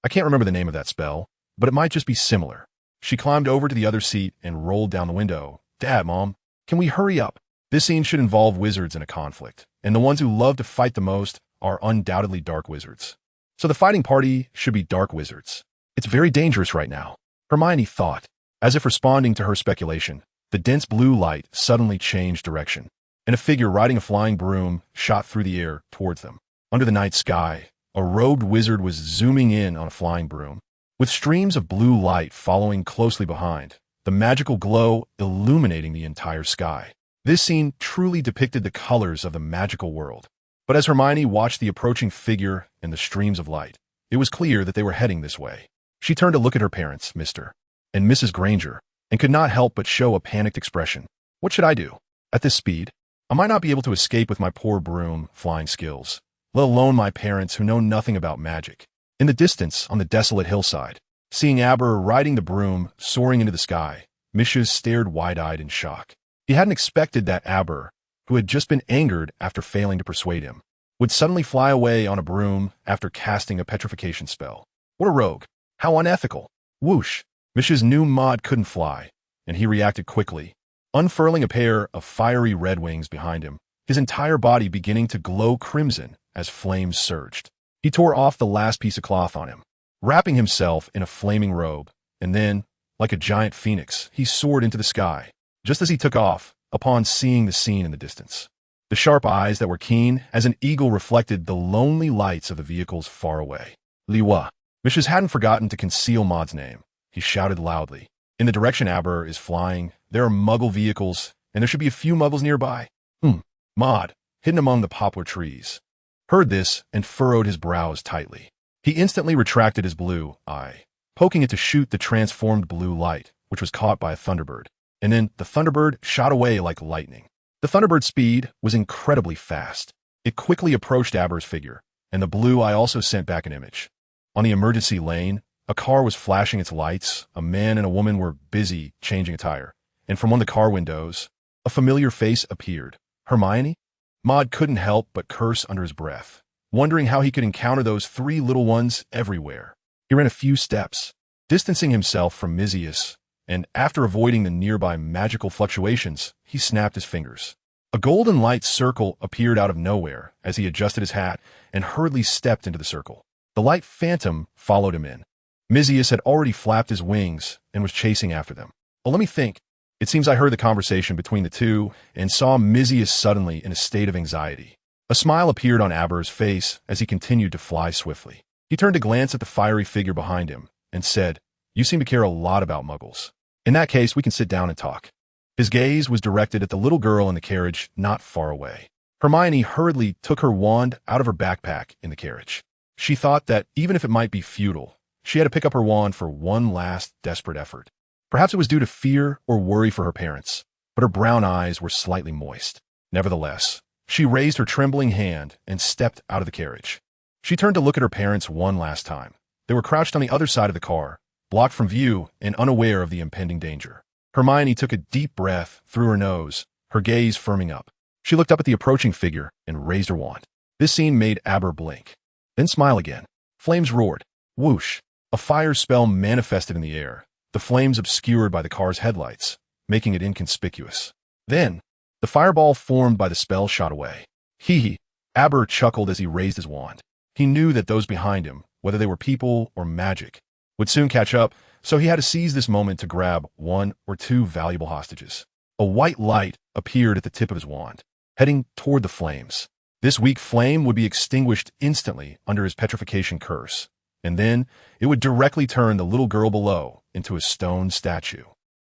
I can't remember the name of that spell, but it might just be similar." She climbed over to the other seat and rolled down the window. "Dad, Mom, can we hurry up? This scene should involve wizards in a conflict, and the ones who love to fight the most are undoubtedly dark wizards. So the fighting party should be dark wizards. It's very dangerous right now," Hermione thought. As if responding to her speculation, the dense blue light suddenly changed direction, and a figure riding a flying broom shot through the air towards them. Under the night sky, a robed wizard was zooming in on a flying broom, with streams of blue light following closely behind, the magical glow illuminating the entire sky. This scene truly depicted the colors of the magical world. But as Hermione watched the approaching figure and the streams of light, it was clear that they were heading this way. She turned to look at her parents, Mr. and Mrs. Granger, and could not help but show a panicked expression. What should I do? At this speed, I might not be able to escape with my poor broom flying skills, let alone my parents who know nothing about magic. In the distance, on the desolate hillside, seeing Aber riding the broom soaring into the sky, Misha stared wide-eyed in shock. He hadn't expected that Aber, who had just been angered after failing to persuade him, would suddenly fly away on a broom after casting a petrification spell. What a rogue. How unethical. Whoosh. Misha's knew Maud couldn't fly, and he reacted quickly, unfurling a pair of fiery red wings behind him, his entire body beginning to glow crimson as flames surged. He tore off the last piece of cloth on him, wrapping himself in a flaming robe, and then, like a giant phoenix, he soared into the sky. Just as he took off, upon seeing the scene in the distance, the sharp eyes that were keen as an eagle reflected the lonely lights of the vehicles far away. Liwa. Misha's hadn't forgotten to conceal Maud's name. He shouted loudly. In the direction Aber is flying, there are Muggle vehicles, and there should be a few Muggles nearby. Maud, hidden among the poplar trees, heard this and furrowed his brows tightly. He instantly retracted his blue eye, poking it to shoot the transformed blue light, which was caught by a Thunderbird. And then the Thunderbird shot away like lightning. The Thunderbird's speed was incredibly fast. It quickly approached Aber's figure, and the blue eye also sent back an image. On the emergency lane, a car was flashing its lights, a man and a woman were busy changing a tire, and from one of the car windows, a familiar face appeared. Hermione? Maud couldn't help but curse under his breath, wondering how he could encounter those 3 little ones everywhere. He ran a few steps, distancing himself from Mizius, and after avoiding the nearby magical fluctuations, he snapped his fingers. A golden light circle appeared out of nowhere as he adjusted his hat and hurriedly stepped into the circle. The light phantom followed him in. Mizius had already flapped his wings and was chasing after them. Oh, let me think. It seems I heard the conversation between the two and saw Mizius suddenly in a state of anxiety. A smile appeared on Aber's face as he continued to fly swiftly. He turned to glance at the fiery figure behind him and said, "You seem to care a lot about muggles. In that case, we can sit down and talk." His gaze was directed at the little girl in the carriage not far away. Hermione hurriedly took her wand out of her backpack in the carriage. She thought that even if it might be futile, she had to pick up her wand for one last desperate effort. Perhaps it was due to fear or worry for her parents, but her brown eyes were slightly moist. Nevertheless, she raised her trembling hand and stepped out of the carriage. She turned to look at her parents one last time. They were crouched on the other side of the car, blocked from view and unaware of the impending danger. Hermione took a deep breath through her nose, her gaze firming up. She looked up at the approaching figure and raised her wand. This scene made Aber blink, then smile again. Flames roared. Whoosh! A fire spell manifested in the air, the flames obscured by the car's headlights, making it inconspicuous. Then, the fireball formed by the spell shot away. Hee. Aber chuckled as he raised his wand. He knew that those behind him, whether they were people or magic, would soon catch up, so he had to seize this moment to grab one or two valuable hostages. A white light appeared at the tip of his wand, heading toward the flames. This weak flame would be extinguished instantly under his petrification curse, and then it would directly turn the little girl below into a stone statue.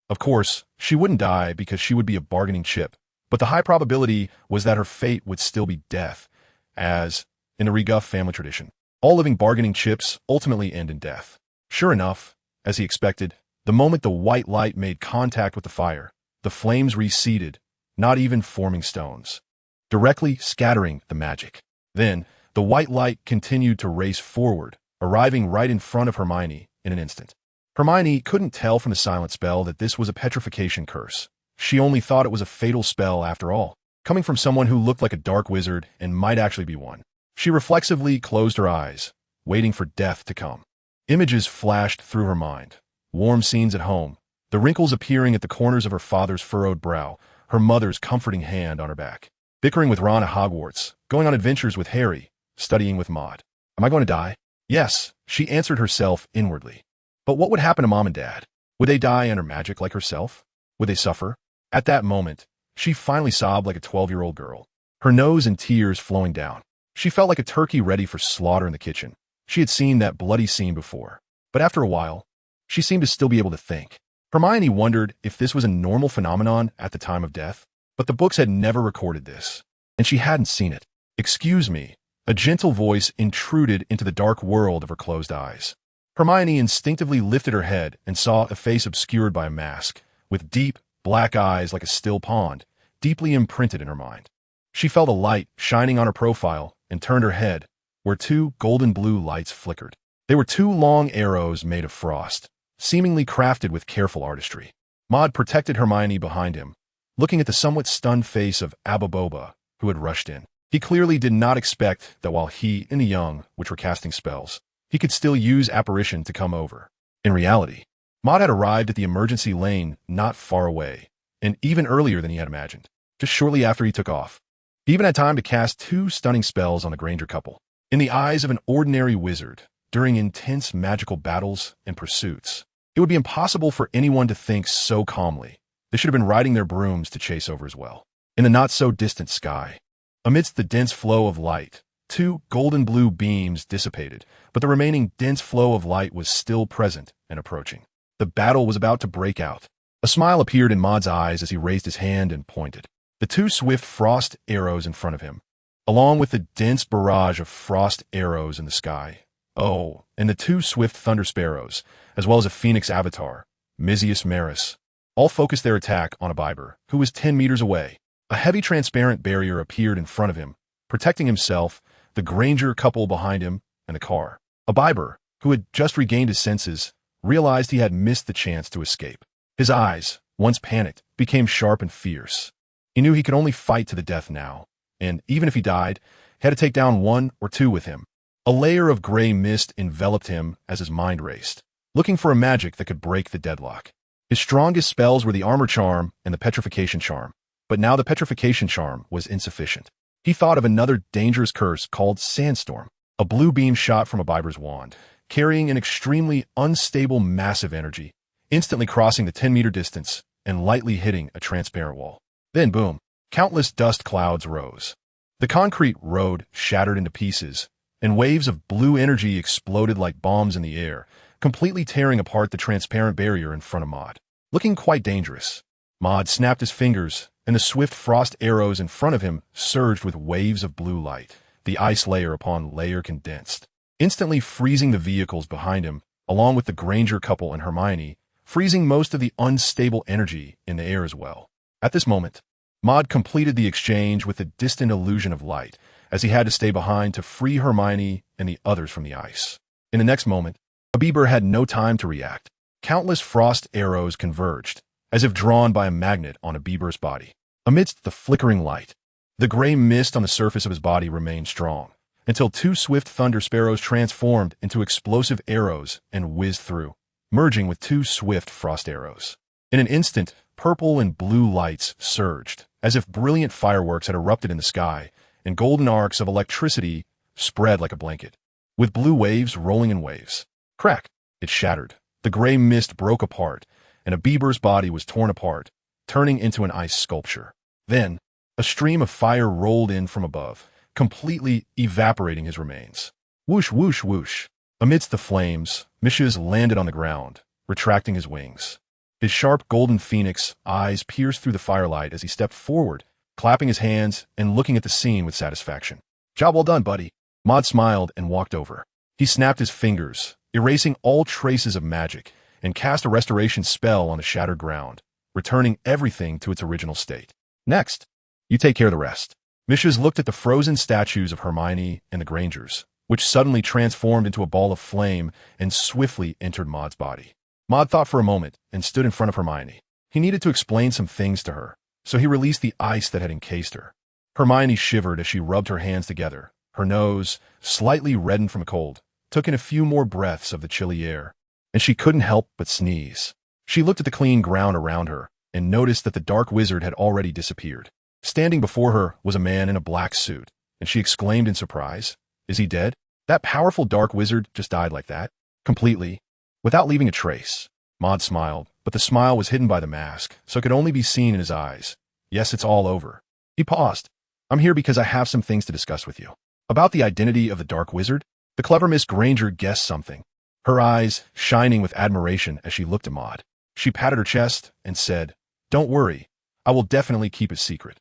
Of course, she wouldn't die because she would be a bargaining chip, but the high probability was that her fate would still be death, as, in the Reguff family tradition, all living bargaining chips ultimately end in death. Sure enough, as he expected, the moment the white light made contact with the fire, the flames receded, not even forming stones, directly scattering the magic. Then, the white light continued to race forward, arriving right in front of Hermione in an instant. Hermione couldn't tell from the silent spell that this was a petrification curse. She only thought it was a fatal spell after all, coming from someone who looked like a dark wizard and might actually be one. She reflexively closed her eyes, waiting for death to come. Images flashed through her mind. Warm scenes at home, the wrinkles appearing at the corners of her father's furrowed brow, her mother's comforting hand on her back. Bickering with Ron at Hogwarts, going on adventures with Harry, studying with Maud. Am I going to die? Yes, she answered herself inwardly. But what would happen to Mom and Dad? Would they die under magic like herself? Would they suffer? At that moment, she finally sobbed like a 12-year-old girl, her nose and tears flowing down. She felt like a turkey ready for slaughter in the kitchen. She had seen that bloody scene before, but after a while, she seemed to still be able to think. Hermione wondered if this was a normal phenomenon at the time of death, but the books had never recorded this, and she hadn't seen it. Excuse me, a gentle voice intruded into the dark world of her closed eyes. Hermione instinctively lifted her head and saw a face obscured by a mask, with deep, black eyes like a still pond, deeply imprinted in her mind. She felt a light shining on her profile and turned her head, where two golden blue lights flickered. They were two long arrows made of frost, seemingly crafted with careful artistry. Maud protected Hermione behind him, looking at the somewhat stunned face of Ababoba, who had rushed in. He clearly did not expect that while he and the young, which were casting spells, he could still use apparition to come over. In reality, Maud had arrived at the emergency lane not far away, and even earlier than he had imagined, just shortly after he took off. He even had time to cast two stunning spells on the Granger couple. In the eyes of an ordinary wizard, during intense magical battles and pursuits, it would be impossible for anyone to think so calmly. They should have been riding their brooms to chase over as well. In the not-so-distant sky, amidst the dense flow of light, two golden blue beams dissipated, but the remaining dense flow of light was still present and approaching. The battle was about to break out. A smile appeared in Maud's eyes as he raised his hand and pointed. The two swift frost arrows in front of him, along with the dense barrage of frost arrows in the sky. Oh, and the two swift thunder sparrows, as well as a phoenix avatar, Mizius Maris, all focused their attack on Abiber, who was 10 meters away. A heavy transparent barrier appeared in front of him, protecting himself, the Granger couple behind him, and the car. Abiber, who had just regained his senses, realized he had missed the chance to escape. His eyes, once panicked, became sharp and fierce. He knew he could only fight to the death now, and even if he died, he had to take down one or two with him. A layer of gray mist enveloped him as his mind raced, looking for a magic that could break the deadlock. His strongest spells were the Armor Charm and the Petrification Charm, but now the petrification charm was insufficient. He thought of another dangerous curse called Sandstorm, a blue beam shot from a Biber's wand, carrying an extremely unstable massive energy, instantly crossing the 10-meter distance and lightly hitting a transparent wall. Then boom, countless dust clouds rose. The concrete road shattered into pieces, and waves of blue energy exploded like bombs in the air, completely tearing apart the transparent barrier in front of Maud. Looking quite dangerous, Maud snapped his fingers, and the swift frost arrows in front of him surged with waves of blue light. The ice layer upon layer condensed, instantly freezing the vehicles behind him, along with the Granger couple and Hermione, freezing most of the unstable energy in the air as well. At this moment, Maud completed the exchange with a distant illusion of light, as he had to stay behind to free Hermione and the others from the ice. In the next moment, Bieber had no time to react. Countless frost arrows converged, as if drawn by a magnet on a Bieber's body. Amidst the flickering light, the gray mist on the surface of his body remained strong, until two swift thunder sparrows transformed into explosive arrows and whizzed through, merging with two swift frost arrows. In an instant, purple and blue lights surged, as if brilliant fireworks had erupted in the sky, and golden arcs of electricity spread like a blanket, with blue waves rolling in waves. Crack! It shattered. The gray mist broke apart, and a Bieber's body was torn apart, turning into an ice sculpture. Then, a stream of fire rolled in from above, completely evaporating his remains. Whoosh, whoosh, whoosh. Amidst the flames, Mishiz landed on the ground, retracting his wings. His sharp golden phoenix eyes pierced through the firelight as he stepped forward, clapping his hands and looking at the scene with satisfaction. Job well done, buddy. Maud smiled and walked over. He snapped his fingers, erasing all traces of magic, and cast a restoration spell on the shattered ground, returning everything to its original state. Next, you take care of the rest. Mishiz looked at the frozen statues of Hermione and the Grangers, which suddenly transformed into a ball of flame and swiftly entered Maud's body. Maud thought for a moment and stood in front of Hermione. He needed to explain some things to her, so he released the ice that had encased her. Hermione shivered as she rubbed her hands together. Her nose, slightly reddened from a cold, took in a few more breaths of the chilly air, and she couldn't help but sneeze. She looked at the clean ground around her and noticed that the dark wizard had already disappeared. Standing before her was a man in a black suit, and she exclaimed in surprise, "Is he dead? That powerful dark wizard just died like that? Completely? Without leaving a trace?" Maud smiled, but the smile was hidden by the mask, so it could only be seen in his eyes. "Yes, it's all over." He paused. "I'm here because I have some things to discuss with you." About the identity of the dark wizard, the clever Miss Granger guessed something, her eyes shining with admiration as she looked at Maud. She patted her chest and said, "Don't worry, I will definitely keep it secret."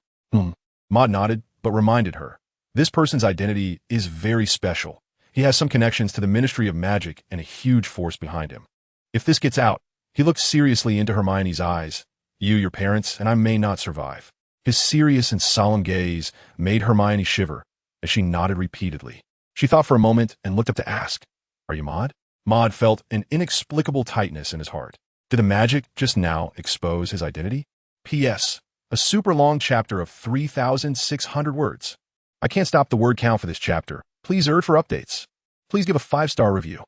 Maud nodded, but reminded her, "This person's identity is very special. He has some connections to the Ministry of Magic and a huge force behind him. If this gets out," he looked seriously into Hermione's eyes, "you, your parents, and I may not survive." His serious and solemn gaze made Hermione shiver as she nodded repeatedly. She thought for a moment and looked up to ask, "Are you Maud?" Maud felt an inexplicable tightness in his heart. Did the magic just now expose his identity? P.S. A super long chapter of 3,600 words. I can't stop the word count for this chapter. Please urge for updates. Please give a 5-star review.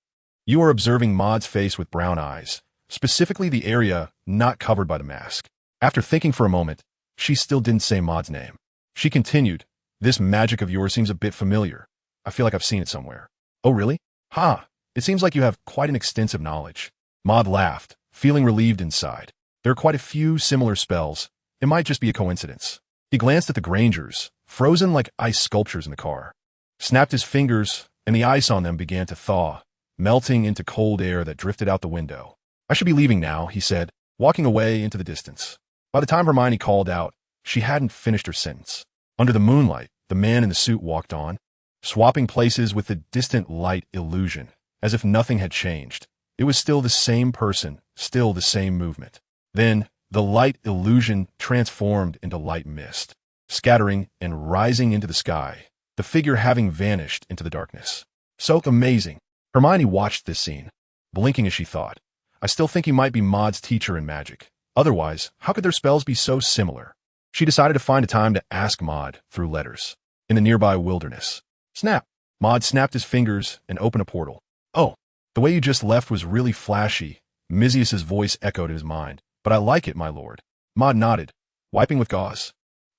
You are observing Maud's face with brown eyes, specifically the area not covered by the mask. After thinking for a moment, she still didn't say Maud's name. She continued, "This magic of yours seems a bit familiar. I feel like I've seen it somewhere." "Oh, really? Ha! It seems like you have quite an extensive knowledge." Maud laughed, feeling relieved inside. There are quite a few similar spells. It might just be a coincidence. He glanced at the Grangers, frozen like ice sculptures in the car, snapped his fingers, and the ice on them began to thaw, melting into cold air that drifted out the window. "I should be leaving now," he said, walking away into the distance. By the time Hermione called out, she hadn't finished her sentence. Under the moonlight, the man in the suit walked on, swapping places with the distant light illusion, as if nothing had changed. It was still the same person, still the same movement. Then, the light illusion transformed into light mist, scattering and rising into the sky, the figure having vanished into the darkness. So amazing. Hermione watched this scene, blinking as she thought, "I still think he might be Maud's teacher in magic. Otherwise, how could their spells be so similar?" She decided to find a time to ask Maud through letters. In the nearby wilderness. Snap! Maud snapped his fingers and opened a portal. "Oh, the way you just left was really flashy," Mizius's voice echoed in his mind. "But I like it, my lord." Maud nodded, wiping with gauze.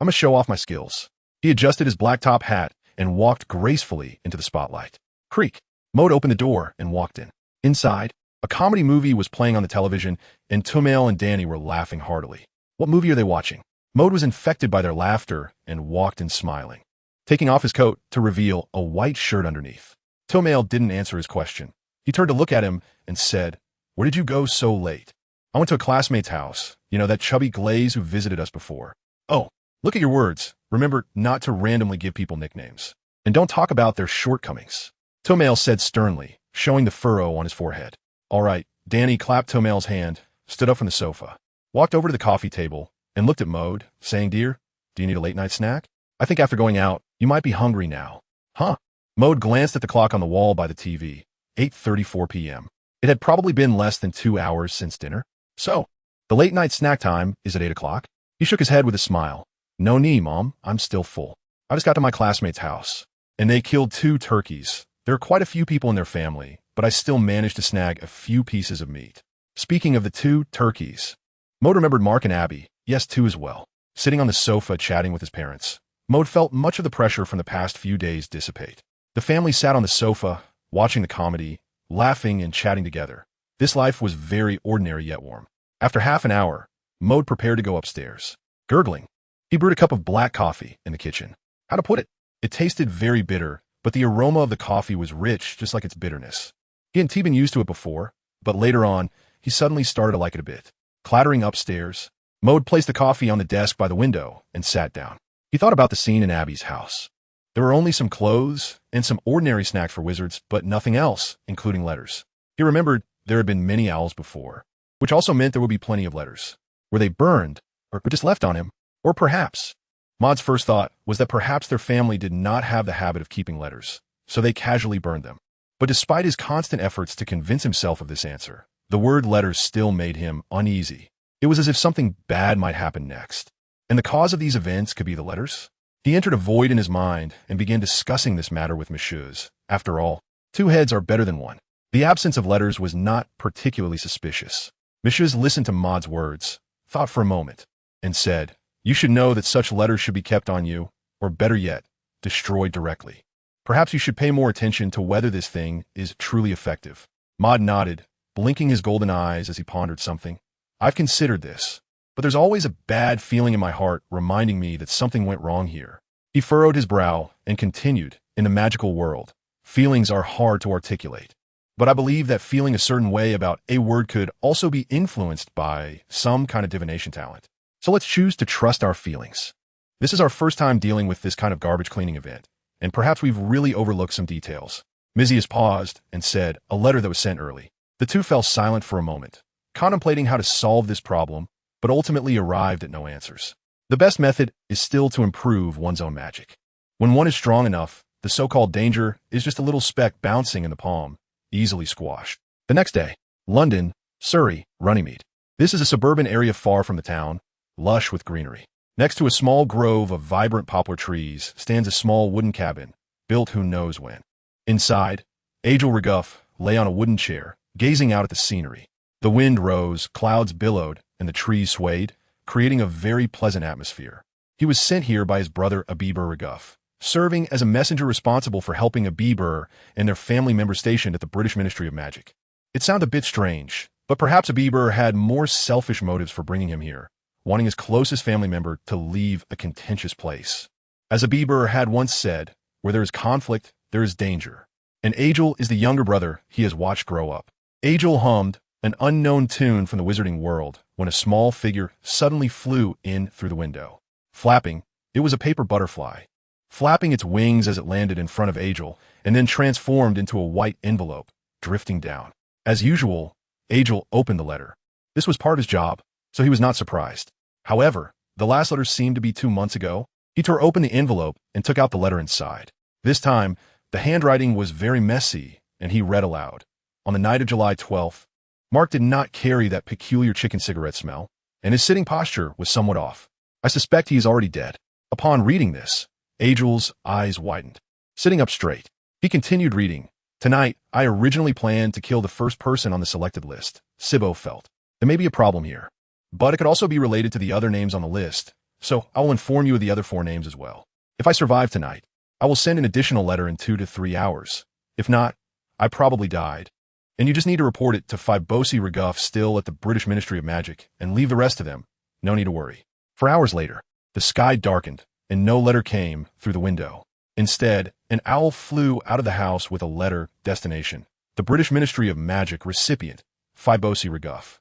I'm gonna show off my skills. He adjusted his black top hat and walked gracefully into the spotlight. Creak. Maud opened the door and walked in. Inside, a comedy movie was playing on the television, and Tumail and Danny were laughing heartily. What movie are they watching? Maud was infected by their laughter and walked in smiling, taking off his coat to reveal a white shirt underneath. Tumail didn't answer his question. He turned to look at him and said, "Where did you go so late?" "I went to a classmate's house. You know, that chubby glaze who visited us before." "Oh, look at your words. Remember not to randomly give people nicknames. And don't talk about their shortcomings," Tumail said sternly, showing the furrow on his forehead. "All right." Danny clapped Tumail's hand, stood up from the sofa, walked over to the coffee table, and looked at Maud, saying, "Dear, do you need a late-night snack? I think after going out, you might be hungry now." "Huh?" Maud glanced at the clock on the wall by the TV. 8:34 p.m. It had probably been less than 2 hours since dinner. "So, the late-night snack time is at 8 o'clock? He shook his head with a smile. "No need, Mom. I'm still full. I just got to my classmate's house, and they killed 2 turkeys. There are quite a few people in their family, but I still managed to snag a few pieces of meat." Speaking of the 2 turkeys, Maud remembered Mark and Abby, yes, 2 as well, sitting on the sofa chatting with his parents. Maud felt much of the pressure from the past few days dissipate. The family sat on the sofa, watching the comedy, laughing and chatting together. This life was very ordinary yet warm. After half an hour, Maud prepared to go upstairs. Gurgling, he brewed a cup of black coffee in the kitchen. How to put it? It tasted very bitter, but the aroma of the coffee was rich, just like its bitterness. He hadn't been used to it before, but later on, he suddenly started to like it a bit. Clattering upstairs, Maud placed the coffee on the desk by the window and sat down. He thought about the scene in Abby's house. There were only some clothes and some ordinary snacks for wizards, but nothing else, including letters. He remembered there had been many owls before, which also meant there would be plenty of letters. Were they burned, or just left on him? Or perhaps? Maud's first thought was that perhaps their family did not have the habit of keeping letters, so they casually burned them. But despite his constant efforts to convince himself of this answer, the word letters still made him uneasy. It was as if something bad might happen next. And the cause of these events could be the letters? He entered a void in his mind and began discussing this matter with Messieurs. After all, 2 heads are better than 1. The absence of letters was not particularly suspicious. Messieurs listened to Maud's words, thought for a moment, and said, "You should know that such letters should be kept on you, or better yet, destroyed directly. Perhaps you should pay more attention to whether this thing is truly effective." Maud nodded, blinking his golden eyes as he pondered something. "I've considered this, but there's always a bad feeling in my heart reminding me that something went wrong here." He furrowed his brow and continued, "In the magical world, feelings are hard to articulate. But I believe that feeling a certain way about a word could also be influenced by some kind of divination talent. So let's choose to trust our feelings. This is our first time dealing with this kind of garbage cleaning event, and perhaps we've really overlooked some details." Messieurs paused and said, "A letter that was sent early." The 2 fell silent for a moment, contemplating how to solve this problem, but ultimately arrived at no answers. The best method is still to improve one's own magic. When one is strong enough, the so-called danger is just a little speck bouncing in the palm, easily squashed. The next day, London, Surrey, Runnymede. This is a suburban area far from the town, lush with greenery. Next to a small grove of vibrant poplar trees stands a small wooden cabin, built who knows when. Inside, Agel Reguff lay on a wooden chair, gazing out at the scenery. The wind rose, clouds billowed, and the trees swayed, creating a very pleasant atmosphere. He was sent here by his brother Abibur Reguff, serving as a messenger responsible for helping Abibur and their family members stationed at the British Ministry of Magic. It sounded a bit strange, but perhaps Abibur had more selfish motives for bringing him here, wanting his closest family member to leave a contentious place. As Abibur had once said, "Where there is conflict, there is danger." And Agel is the younger brother he has watched grow up. Agel hummed an unknown tune from the wizarding world when a small figure suddenly flew in through the window. Flapping, it was a paper butterfly, flapping its wings as it landed in front of Agel and then transformed into a white envelope, drifting down. As usual, Agel opened the letter. This was part of his job, so he was not surprised. However, the last letter seemed to be 2 months ago. He tore open the envelope and took out the letter inside. This time, the handwriting was very messy, and he read aloud. On the night of July 12th, Mark did not carry that peculiar chicken cigarette smell, and his sitting posture was somewhat off. I suspect he is already dead. Upon reading this, Agel's eyes widened. Sitting up straight, he continued reading. Tonight, I originally planned to kill the first person on the selected list, Sibbo felt. There may be a problem here, but it could also be related to the other names on the list, so I will inform you of the other 4 names as well. If I survive tonight, I will send an additional letter in 2 to 3 hours. If not, I probably died. And you just need to report it to Fibosi Reguff still at the British Ministry of Magic and leave the rest to them. No need to worry. 4 hours later, the sky darkened and no letter came through the window. Instead, an owl flew out of the house with a letter destination. The British Ministry of Magic recipient, Fibosi Reguff.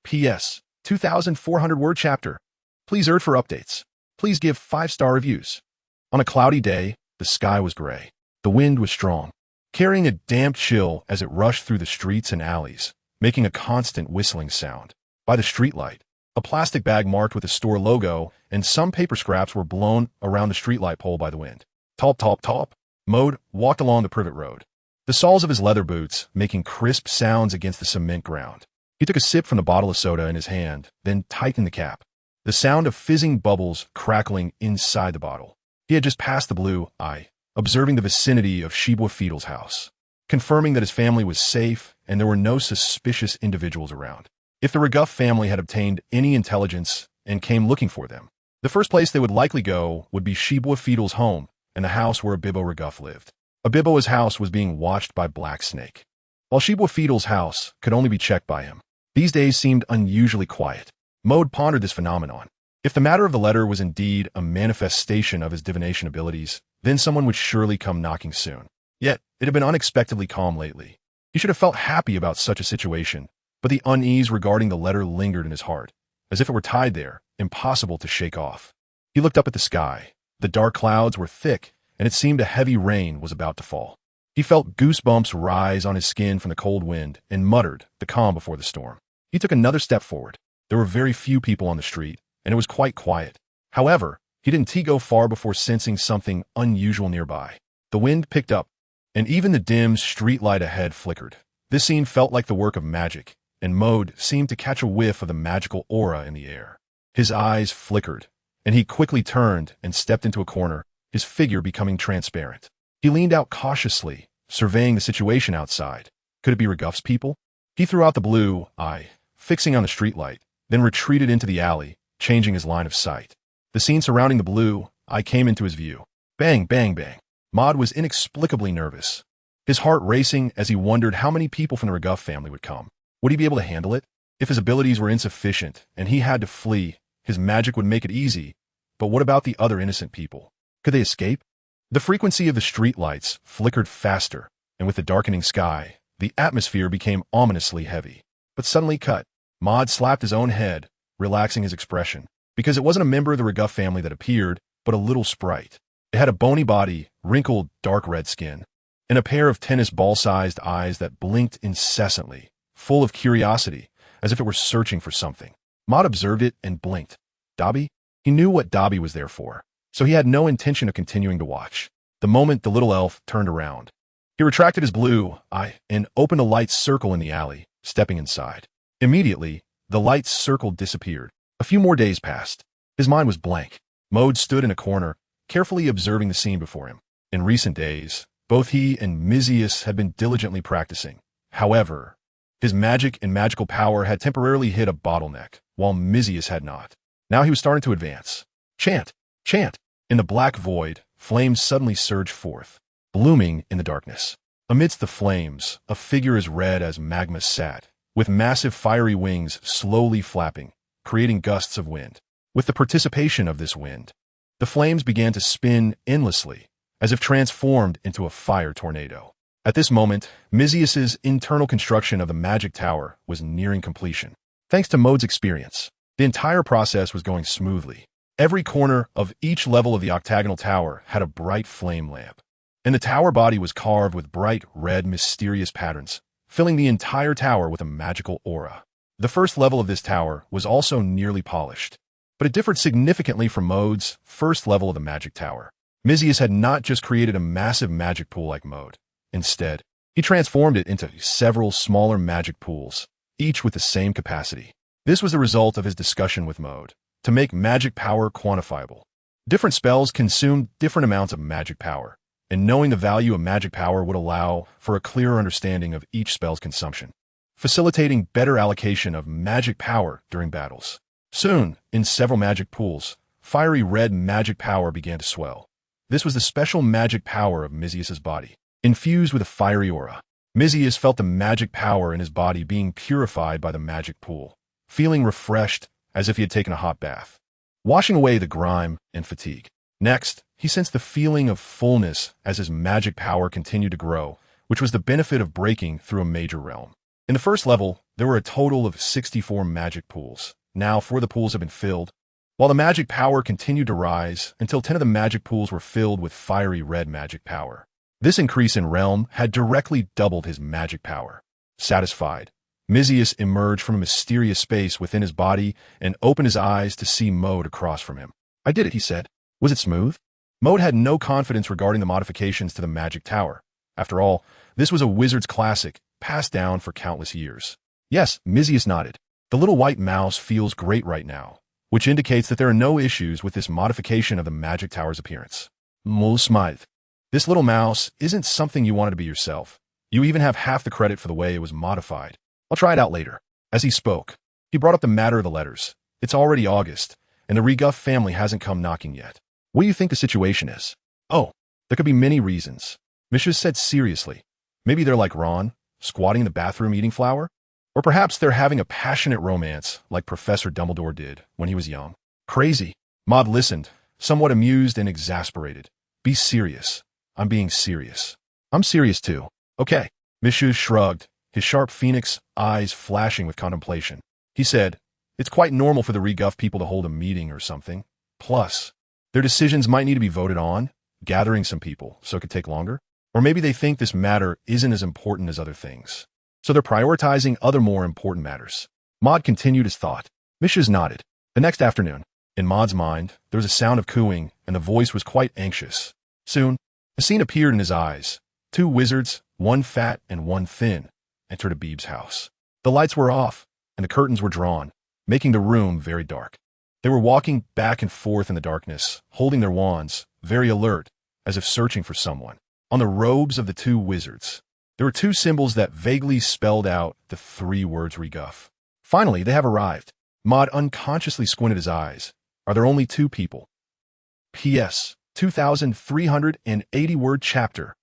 P.S. 2,400-word chapter. Please urge for updates. Please give 5-star reviews. On a cloudy day, the sky was gray. The wind was strong, carrying a damp chill as it rushed through the streets and alleys, making a constant whistling sound. By the streetlight, a plastic bag marked with a store logo and some paper scraps were blown around the streetlight pole by the wind. Top, top, top. Mode walked along the privet road, the soles of his leather boots making crisp sounds against the cement ground. He took a sip from the bottle of soda in his hand, then tightened the cap. The sound of fizzing bubbles crackling inside the bottle. He had just passed the blue eye, observing the vicinity of Shibwa house, confirming that his family was safe and there were no suspicious individuals around. If the Reguff family had obtained any intelligence and came looking for them, the first place they would likely go would be Shibwa home and the house where Abibbo Reguff lived. Abibbo's house was being watched by Black Snake, while Shibwa house could only be checked by him. These days seemed unusually quiet. Mode pondered this phenomenon. If the matter of the letter was indeed a manifestation of his divination abilities, then someone would surely come knocking soon. Yet, it had been unexpectedly calm lately. He should have felt happy about such a situation, but the unease regarding the letter lingered in his heart, as if it were tied there, impossible to shake off. He looked up at the sky. The dark clouds were thick, and it seemed a heavy rain was about to fall. He felt goosebumps rise on his skin from the cold wind and muttered, the calm before the storm. He took another step forward. There were very few people on the street, and it was quite quiet. However, he didn't go far before sensing something unusual nearby. The wind picked up, and even the dim street light ahead flickered. This scene felt like the work of magic, and Mode seemed to catch a whiff of the magical aura in the air. His eyes flickered, and he quickly turned and stepped into a corner, his figure becoming transparent. He leaned out cautiously, surveying the situation outside. Could it be Reguff's people? He threw out the blue eye, fixing on the streetlight, then retreated into the alley, changing his line of sight. The scene surrounding the blue eye came into his view. Bang, bang, bang. Maude was inexplicably nervous, his heart racing as he wondered how many people from the Reguff family would come. Would he be able to handle it? If his abilities were insufficient and he had to flee, his magic would make it easy. But what about the other innocent people? Could they escape? The frequency of the streetlights flickered faster, and with the darkening sky, the atmosphere became ominously heavy. But suddenly cut. Maude slapped his own head, relaxing his expression, because it wasn't a member of the Reguff family that appeared, but a little sprite. It had a bony body, wrinkled, dark red skin, and a pair of tennis ball-sized eyes that blinked incessantly, full of curiosity, as if it were searching for something. Maude observed it and blinked. Dobby? He knew what Dobby was there for, so he had no intention of continuing to watch. The moment the little elf turned around, he retracted his blue eye and opened a light circle in the alley, stepping inside. Immediately, the light circle disappeared. A few more days passed. His mind was blank. Mode stood in a corner, carefully observing the scene before him. In recent days, both he and Mizius had been diligently practicing. However, his magic and magical power had temporarily hit a bottleneck, while Mizius had not. Now he was starting to advance. Chant! Chant! In the black void, flames suddenly surged forth, blooming in the darkness. Amidst the flames, a figure as red as magma sat, with massive fiery wings slowly flapping, creating gusts of wind. With the participation of this wind, the flames began to spin endlessly, as if transformed into a fire tornado. At this moment, Mizius's internal construction of the magic tower was nearing completion. Thanks to Mode's experience, the entire process was going smoothly. Every corner of each level of the octagonal tower had a bright flame lamp, and the tower body was carved with bright red mysterious patterns, filling the entire tower with a magical aura. The first level of this tower was also nearly polished, but it differed significantly from Mode's first level of the magic tower. Mizius had not just created a massive magic pool like Mode. Instead, he transformed it into several smaller magic pools, each with the same capacity. This was the result of his discussion with Mode, to make magic power quantifiable. Different spells consumed different amounts of magic power, and knowing the value of magic power would allow for a clearer understanding of each spell's consumption, facilitating better allocation of magic power during battles. Soon, in several magic pools, fiery red magic power began to swell. This was the special magic power of Mizius's body, infused with a fiery aura. Mizius felt the magic power in his body being purified by the magic pool, feeling refreshed as if he had taken a hot bath, washing away the grime and fatigue. Next, he sensed the feeling of fullness as his magic power continued to grow, which was the benefit of breaking through a major realm. In the first level, there were a total of 64 magic pools. Now 4 of the pools have been filled, while the magic power continued to rise until 10 of the magic pools were filled with fiery red magic power. This increase in realm had directly doubled his magic power. Satisfied, Mizius emerged from a mysterious space within his body and opened his eyes to see Mode across from him. "I did it," he said. "Was it smooth?" Mode had no confidence regarding the modifications to the magic tower. After all, this was a wizard's classic, passed down for countless years. "Yes," Mizius nodded. "The little white mouse feels great right now," which indicates that there are no issues with this modification of the magic tower's appearance. Mole smiled. "This little mouse isn't something you wanted to be yourself. You even have half the credit for the way it was modified. I'll try it out later." As he spoke, he brought up the matter of the letters. "It's already August, and the Reguff family hasn't come knocking yet. What do you think the situation is?" "Oh, there could be many reasons," Mishra said seriously. "Maybe they're like Ron, squatting in the bathroom eating flour? Or perhaps they're having a passionate romance like Professor Dumbledore did when he was young." "Crazy." Maud listened, somewhat amused and exasperated. "Be serious." "I'm being serious." "I'm serious too." "Okay." Mishra shrugged, his sharp phoenix eyes flashing with contemplation. He said, "It's quite normal for the Reguff people to hold a meeting or something. Plus, their decisions might need to be voted on, gathering some people, so it could take longer. Or maybe they think this matter isn't as important as other things, so they're prioritizing other more important matters." Maud continued his thought. Mishra nodded. The next afternoon, in Maud's mind, there was a sound of cooing, and the voice was quite anxious. Soon, a scene appeared in his eyes. 2 wizards, one fat and one thin, entered Abib's house. The lights were off, and the curtains were drawn, making the room very dark. They were walking back and forth in the darkness, holding their wands, very alert, as if searching for someone. On the robes of the 2 wizards, there were 2 symbols that vaguely spelled out the 3 words Reguff. "Finally, they have arrived." Maud unconsciously squinted his eyes. "Are there only 2 people?" P.S. 2,380-word chapter.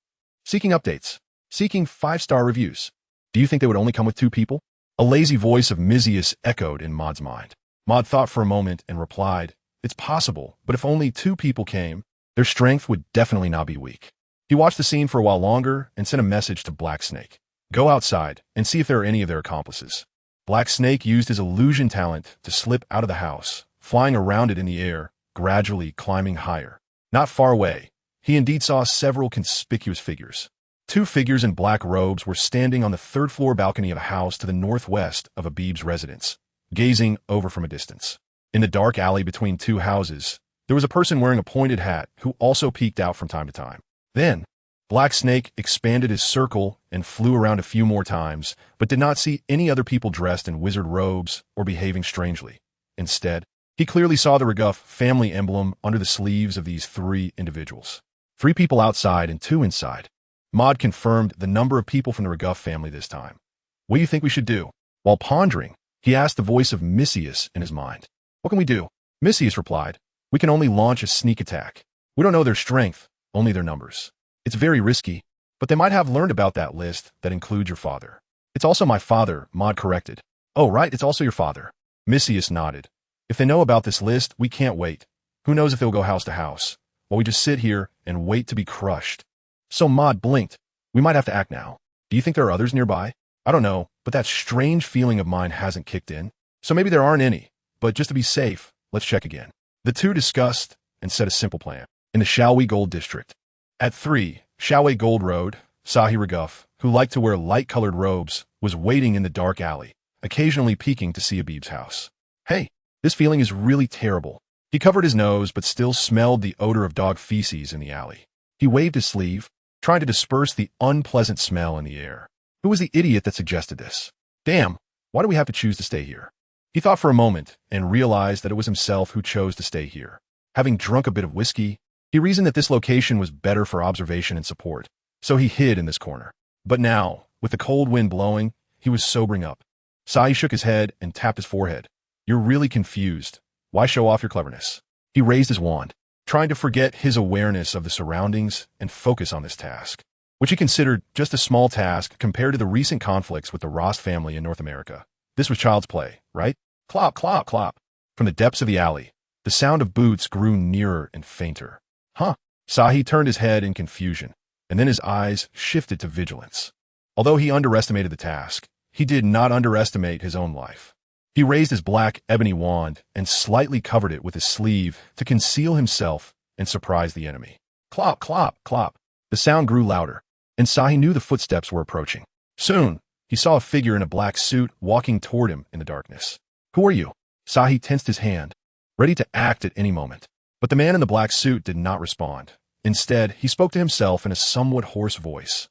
Seeking updates. Seeking 5-star reviews. Do you think they would only come with 2 people? A lazy voice of Mizius echoed in Maud's mind. Maud thought for a moment and replied, "It's possible, but if only 2 people came, their strength would definitely not be weak." He watched the scene for a while longer and sent a message to Black Snake. "Go outside and see if there are any of their accomplices." Black Snake used his illusion talent to slip out of the house, flying around it in the air, gradually climbing higher. Not far away, he indeed saw several conspicuous figures. 2 figures in black robes were standing on the 3rd-floor balcony of a house to the northwest of Abib's residence, gazing over from a distance. In the dark alley between 2 houses, there was a person wearing a pointed hat who also peeked out from time to time. Then, Black Snake expanded his circle and flew around a few more times, but did not see any other people dressed in wizard robes or behaving strangely. Instead, he clearly saw the Reguff family emblem under the sleeves of these 3 individuals. 3 people outside and 2 inside. Maud confirmed the number of people from the Reguff family this time. "What do you think we should do?" While pondering, he asked the voice of Mizius in his mind. "What can we do?" Mizius replied, "We can only launch a sneak attack. We don't know their strength, only their numbers. It's very risky, but they might have learned about that list that includes your father." "It's also my father," Maud corrected. "Oh, right, it's also your father." Mizius nodded. "If they know about this list, we can't wait. Who knows if they'll go house to house, while we just sit here and wait to be crushed." So Maud blinked. "We might have to act now. Do you think there are others nearby?" "I don't know, but that strange feeling of mine hasn't kicked in. So maybe there aren't any, but just to be safe, let's check again." The 2 discussed and set a simple plan. In the Shalwe Gold District. At 3 Shalwe Gold Road, Sahi Reguff, who liked to wear light-colored robes, was waiting in the dark alley, occasionally peeking to see Abib's house. "Hey, this feeling is really terrible." He covered his nose but still smelled the odor of dog feces in the alley. He waved his sleeve, trying to disperse the unpleasant smell in the air. Who was the idiot that suggested this? Damn, why do we have to choose to stay here? He thought for a moment and realized that it was himself who chose to stay here. Having drunk a bit of whiskey, he reasoned that this location was better for observation and support, so he hid in this corner. But now, with the cold wind blowing, he was sobering up. Sai shook his head and tapped his forehead. "You're really confused. Why show off your cleverness?" He raised his wand, trying to forget his awareness of the surroundings and focus on this task, which he considered just a small task compared to the recent conflicts with the Ross family in North America. This was child's play, right? Clop, clop, clop. From the depths of the alley, the sound of boots grew nearer and fainter. Huh? Sahi turned his head in confusion, and then his eyes shifted to vigilance. Although he underestimated the task, he did not underestimate his own life. He raised his black ebony wand and slightly covered it with his sleeve to conceal himself and surprise the enemy. Clop, clop, clop. The sound grew louder, and Sahi knew the footsteps were approaching. Soon, he saw a figure in a black suit walking toward him in the darkness. Who are you? Sahi tensed his hand, ready to act at any moment. But the man in the black suit did not respond. Instead, he spoke to himself in a somewhat hoarse voice.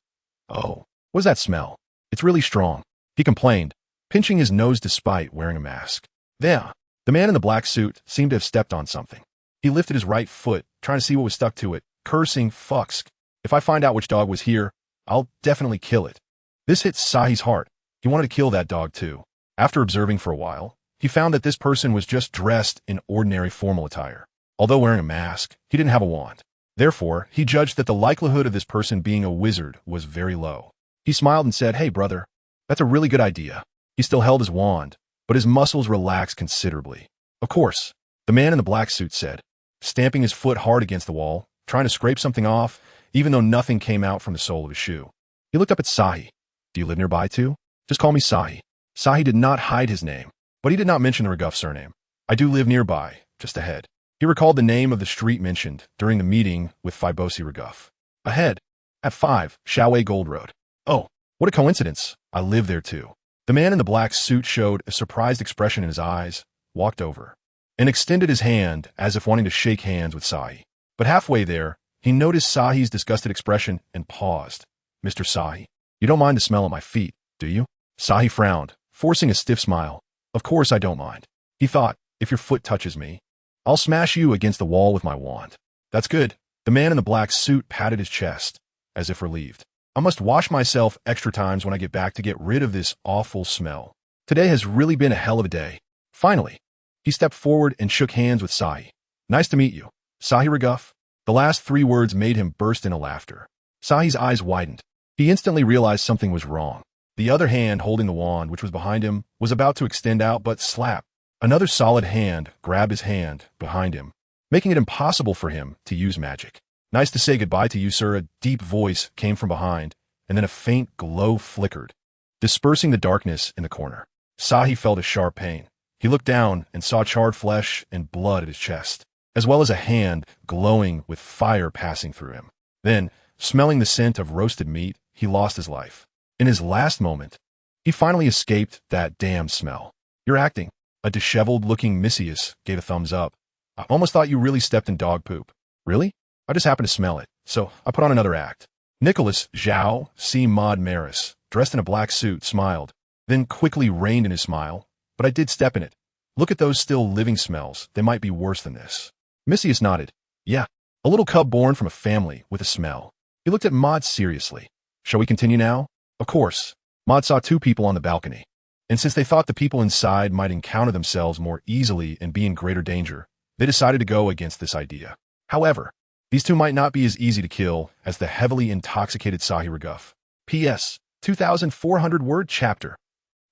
Oh, what does that smell? It's really strong, he complained, pinching his nose despite wearing a mask. There. The man in the black suit seemed to have stepped on something. He lifted his right foot, trying to see what was stuck to it, cursing, "Fucksk. If I find out which dog was here, I'll definitely kill it." This hit Sahi's heart. He wanted to kill that dog too. After observing for a while, he found that this person was just dressed in ordinary formal attire. Although wearing a mask, he didn't have a wand. Therefore, he judged that the likelihood of this person being a wizard was very low. He smiled and said, "Hey, brother, that's a really good idea." He still held his wand, but his muscles relaxed considerably. "Of course," the man in the black suit said, stamping his foot hard against the wall, trying to scrape something off, even though nothing came out from the sole of his shoe. He looked up at Sahi. "Do you live nearby too? Just call me Sahi." Sahi did not hide his name, but he did not mention the Reguff surname. "I do live nearby, just ahead." He recalled the name of the street mentioned during the meeting with Fibosi Reguff. "Ahead, at 5, Shaway Gold Road." "Oh, what a coincidence. I live there too." The man in the black suit showed a surprised expression in his eyes, walked over, and extended his hand as if wanting to shake hands with Sahi. But halfway there, he noticed Sahi's disgusted expression and paused. "Mr. Sahi, you don't mind the smell of my feet, do you?" Sahi frowned, forcing a stiff smile. "Of course I don't mind." He thought, "If your foot touches me, I'll smash you against the wall with my wand." "That's good." The man in the black suit patted his chest, as if relieved. "I must wash myself extra times when I get back to get rid of this awful smell. Today has really been a hell of a day." Finally, he stepped forward and shook hands with Sahi. "Nice to meet you, Sahi Reguff." The last 3 words made him burst into laughter. Sahi's eyes widened. He instantly realized something was wrong. The other hand holding the wand, which was behind him, was about to extend out, but slap. Another solid hand grabbed his hand behind him, making it impossible for him to use magic. "Nice to say goodbye to you, sir." A deep voice came from behind, and then a faint glow flickered, dispersing the darkness in the corner. Sahi felt a sharp pain. He looked down and saw charred flesh and blood at his chest, as well as a hand glowing with fire passing through him. Then, smelling the scent of roasted meat, he lost his life. In his last moment, he finally escaped that damn smell. "You're acting." A disheveled-looking Missius gave a thumbs up. "I almost thought you really stepped in dog poop." "Really? I just happened to smell it, so I put on another act." Nicholas Zhao C. Maud Maris, dressed in a black suit, smiled, then quickly reined in his smile. "But I did step in it. Look at those still living smells. They might be worse than this." Missius nodded. "Yeah, a little cub born from a family with a smell." He looked at Maud seriously. "Shall we continue now?" "Of course." Maud saw 2 people on the balcony, and since they thought the people inside might encounter themselves more easily and be in greater danger, they decided to go against this idea. However, these 2 might not be as easy to kill as the heavily intoxicated Sahi Reguff. P.S. 2,400-word chapter.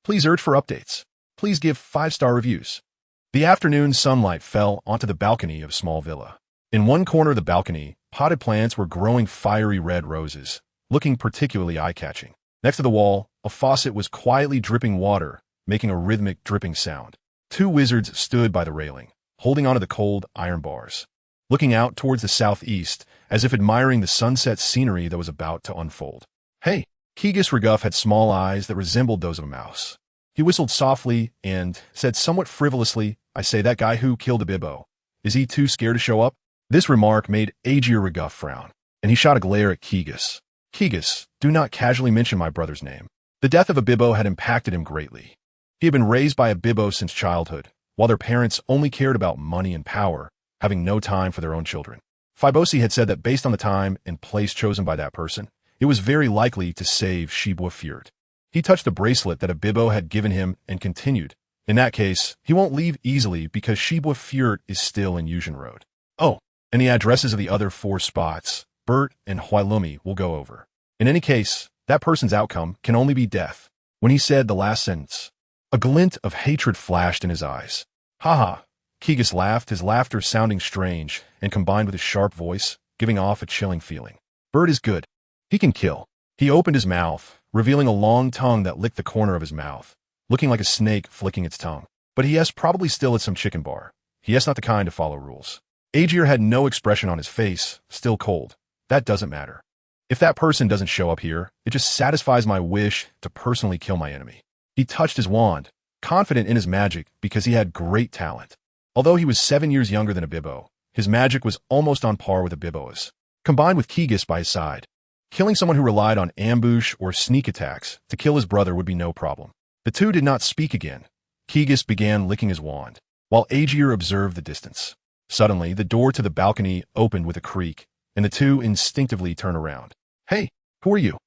Please urge for updates. Please give 5-star reviews. The afternoon sunlight fell onto the balcony of a small villa. In one corner of the balcony, potted plants were growing fiery red roses, looking particularly eye-catching. Next to the wall, a faucet was quietly dripping water, making a rhythmic dripping sound. 2 wizards stood by the railing, holding onto the cold iron bars, looking out towards the southeast as if admiring the sunset scenery that was about to unfold. "Hey!" Quidditch Reguff had small eyes that resembled those of a mouse. He whistled softly and said somewhat frivolously, "I say, that guy who killed the Bibbo, is he too scared to show up?" This remark made Aegir Reguff frown, and he shot a glare at Quidditch. "Quidditch, do not casually mention my brother's name." The death of a Bibbo had impacted him greatly. He had been raised by a Bibbo since childhood, while their parents only cared about money and power, having no time for their own children. Fibosi had said that based on the time and place chosen by that person, it was very likely to save Shibwa Fjord. He touched the bracelet that a Bibbo had given him and continued, In that case, he won't leave easily because Shibwa Fjord is still in Eugen Road. Oh, and the addresses of the other 4 spots, Bert and Huilumi, will go over. In any case, that person's outcome can only be death. When he said the last sentence, a glint of hatred flashed in his eyes. Haha, Kigus laughed, his laughter sounding strange and combined with his sharp voice, giving off a chilling feeling. Bert is good. He can kill. He opened his mouth, revealing a long tongue that licked the corner of his mouth, looking like a snake flicking its tongue. But he is probably still at some chicken bar. He is not the kind to follow rules. Aegir had no expression on his face, still cold. That doesn't matter. If that person doesn't show up here, it just satisfies my wish to personally kill my enemy. He touched his wand, confident in his magic because he had great talent. Although he was 7 years younger than Abibbo, his magic was almost on par with Abibbo's. Combined with Kigus by his side, killing someone who relied on ambush or sneak attacks to kill his brother would be no problem. The two did not speak again. Kigus began licking his wand, while Aegir observed the distance. Suddenly, the door to the balcony opened with a creak, and the two instinctively turned around. Hey, who are you?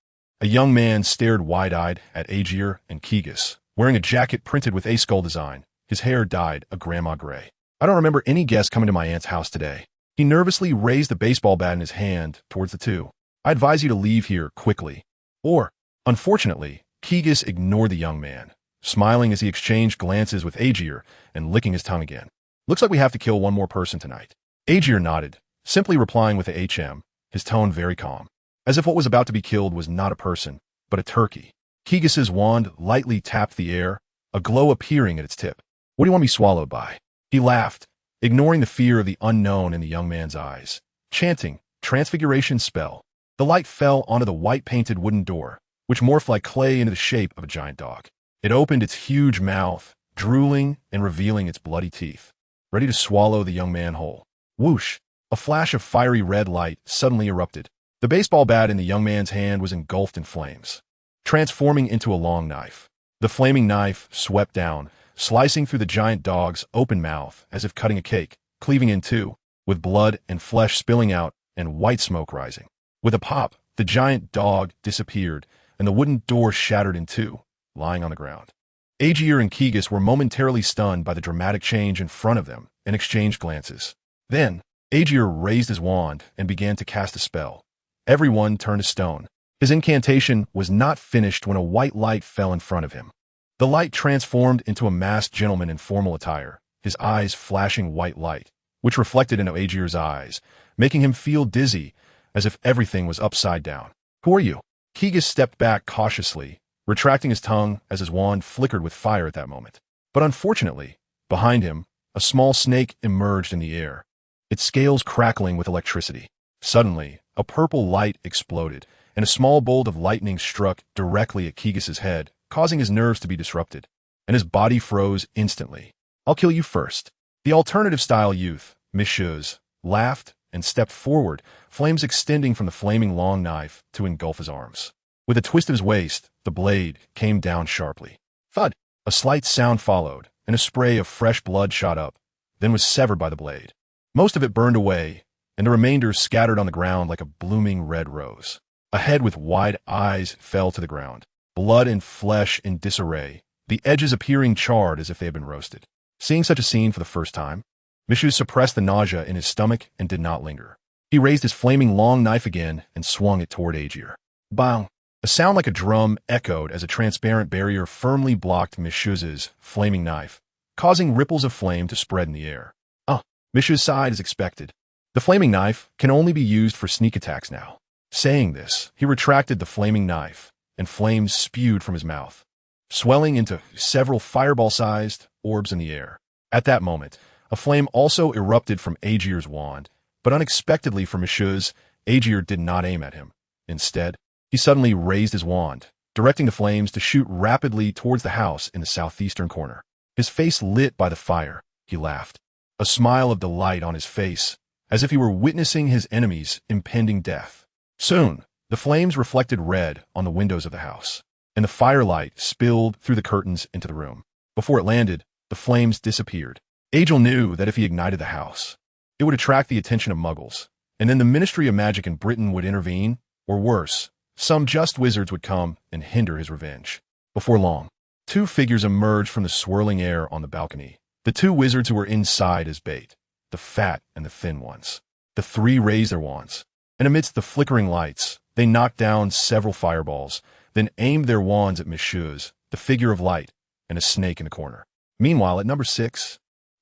A young man stared wide-eyed at Aegir and Kigus, wearing a jacket printed with a skull design, his hair dyed a grandma gray. I don't remember any guests coming to my aunt's house today. He nervously raised the baseball bat in his hand towards the two. I advise you to leave here quickly. Or, unfortunately, Kigus ignored the young man, smiling as he exchanged glances with Aegir and licking his tongue again. Looks like we have to kill one more person tonight. Aegir nodded, simply replying with a HM, his tone very calm, as if what was about to be killed was not a person, but a turkey. Kigus's wand lightly tapped the air, a glow appearing at its tip. What do you want me swallowed by? He laughed, ignoring the fear of the unknown in the young man's eyes, chanting, Transfiguration spell. The light fell onto the white-painted wooden door, which morphed like clay into the shape of a giant dog. It opened its huge mouth, drooling and revealing its bloody teeth, ready to swallow the young man whole. Whoosh! A flash of fiery red light suddenly erupted. The baseball bat in the young man's hand was engulfed in flames, transforming into a long knife. The flaming knife swept down, slicing through the giant dog's open mouth as if cutting a cake, cleaving in two, with blood and flesh spilling out and white smoke rising. With a pop, the giant dog disappeared, and the wooden door shattered in two, lying on the ground. Aegir and Kigus were momentarily stunned by the dramatic change in front of them and exchanged glances. Then, Aegir raised his wand and began to cast a spell. Everyone turned to stone. His incantation was not finished when a white light fell in front of him. The light transformed into a masked gentleman in formal attire, his eyes flashing white light, which reflected into Aegir's eyes, making him feel dizzy, as if everything was upside down. Who are you? Kigus stepped back cautiously, retracting his tongue as his wand flickered with fire at that moment. But unfortunately, behind him, a small snake emerged in the air, its scales crackling with electricity. Suddenly, a purple light exploded, and a small bolt of lightning struck directly at Kigus's head, causing his nerves to be disrupted, and his body froze instantly. I'll kill you first. The alternative-style youth, Messieurs, laughed and stepped forward, flames extending from the flaming long knife to engulf his arms. With a twist of his waist, the blade came down sharply. Thud! A slight sound followed, and a spray of fresh blood shot up, then was severed by the blade. Most of it burned away, and the remainder scattered on the ground like a blooming red rose. A head with wide eyes fell to the ground, blood and flesh in disarray, the edges appearing charred as if they had been roasted. Seeing such a scene for the first time, Mishu suppressed the nausea in his stomach and did not linger. He raised his flaming long knife again and swung it toward Aegir. Bang! A sound like a drum echoed as a transparent barrier firmly blocked Mishu's flaming knife, causing ripples of flame to spread in the air. Mishu sighed as expected. The flaming knife can only be used for sneak attacks now. Saying this, he retracted the flaming knife, and flames spewed from his mouth, swelling into several fireball-sized orbs in the air. At that moment, a flame also erupted from Aegir's wand, but unexpectedly for Mishu's, Aegir did not aim at him. Instead, he suddenly raised his wand, directing the flames to shoot rapidly towards the house in the southeastern corner. His face lit by the fire, he laughed, a smile of delight on his face, as if he were witnessing his enemy's impending death. Soon, the flames reflected red on the windows of the house, and the firelight spilled through the curtains into the room. Before it landed, the flames disappeared. Agil knew that if he ignited the house, it would attract the attention of muggles, and then the Ministry of Magic in Britain would intervene, or worse, some just wizards would come and hinder his revenge. Before long, Two figures emerged from the swirling air on the balcony. The two wizards who were inside as bait, the fat and the thin ones. The three raised their wands, and amidst the flickering lights, they knocked down several fireballs, then aimed their wands at Messieurs, the figure of light, and a snake in the corner. Meanwhile, at number 6,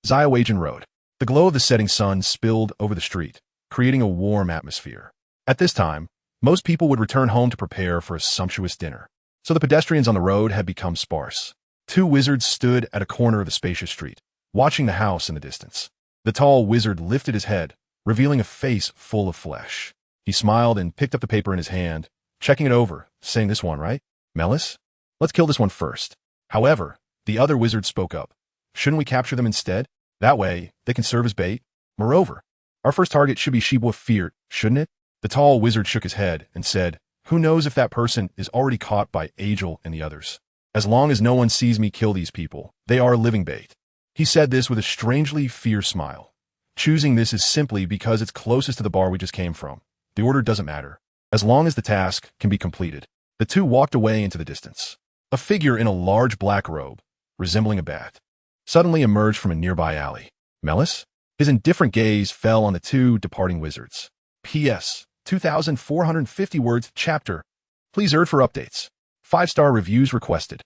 Xiaowagen Road. The glow of the setting sun spilled over the street, creating a warm atmosphere. At this time, most people would return home to prepare for a sumptuous dinner, so the pedestrians on the road had become sparse. Two wizards stood at a corner of the spacious street, watching the house in the distance. The tall wizard lifted his head, revealing a face full of flesh. He smiled and picked up the paper in his hand, checking it over, saying, "This one, right? Melis? Let's kill this one first." However, the other wizard spoke up. "Shouldn't we capture them instead? That way, they can serve as bait. Moreover, our first target should be Shibwa Feart, shouldn't it?" The tall wizard shook his head and said, "Who knows if that person is already caught by Agel and the others? As long as no one sees me kill these people, they are living bait." He said this with a strangely fierce smile. "Choosing this is simply because it's closest to the bar we just came from. The order doesn't matter, as long as the task can be completed." The two walked away into the distance. A figure in a large black robe, resembling a bat, suddenly emerged from a nearby alley. "Melis?" His indifferent gaze fell on the two departing wizards. P.S. 2,450 words chapter. Please urge for updates. 5-star reviews requested.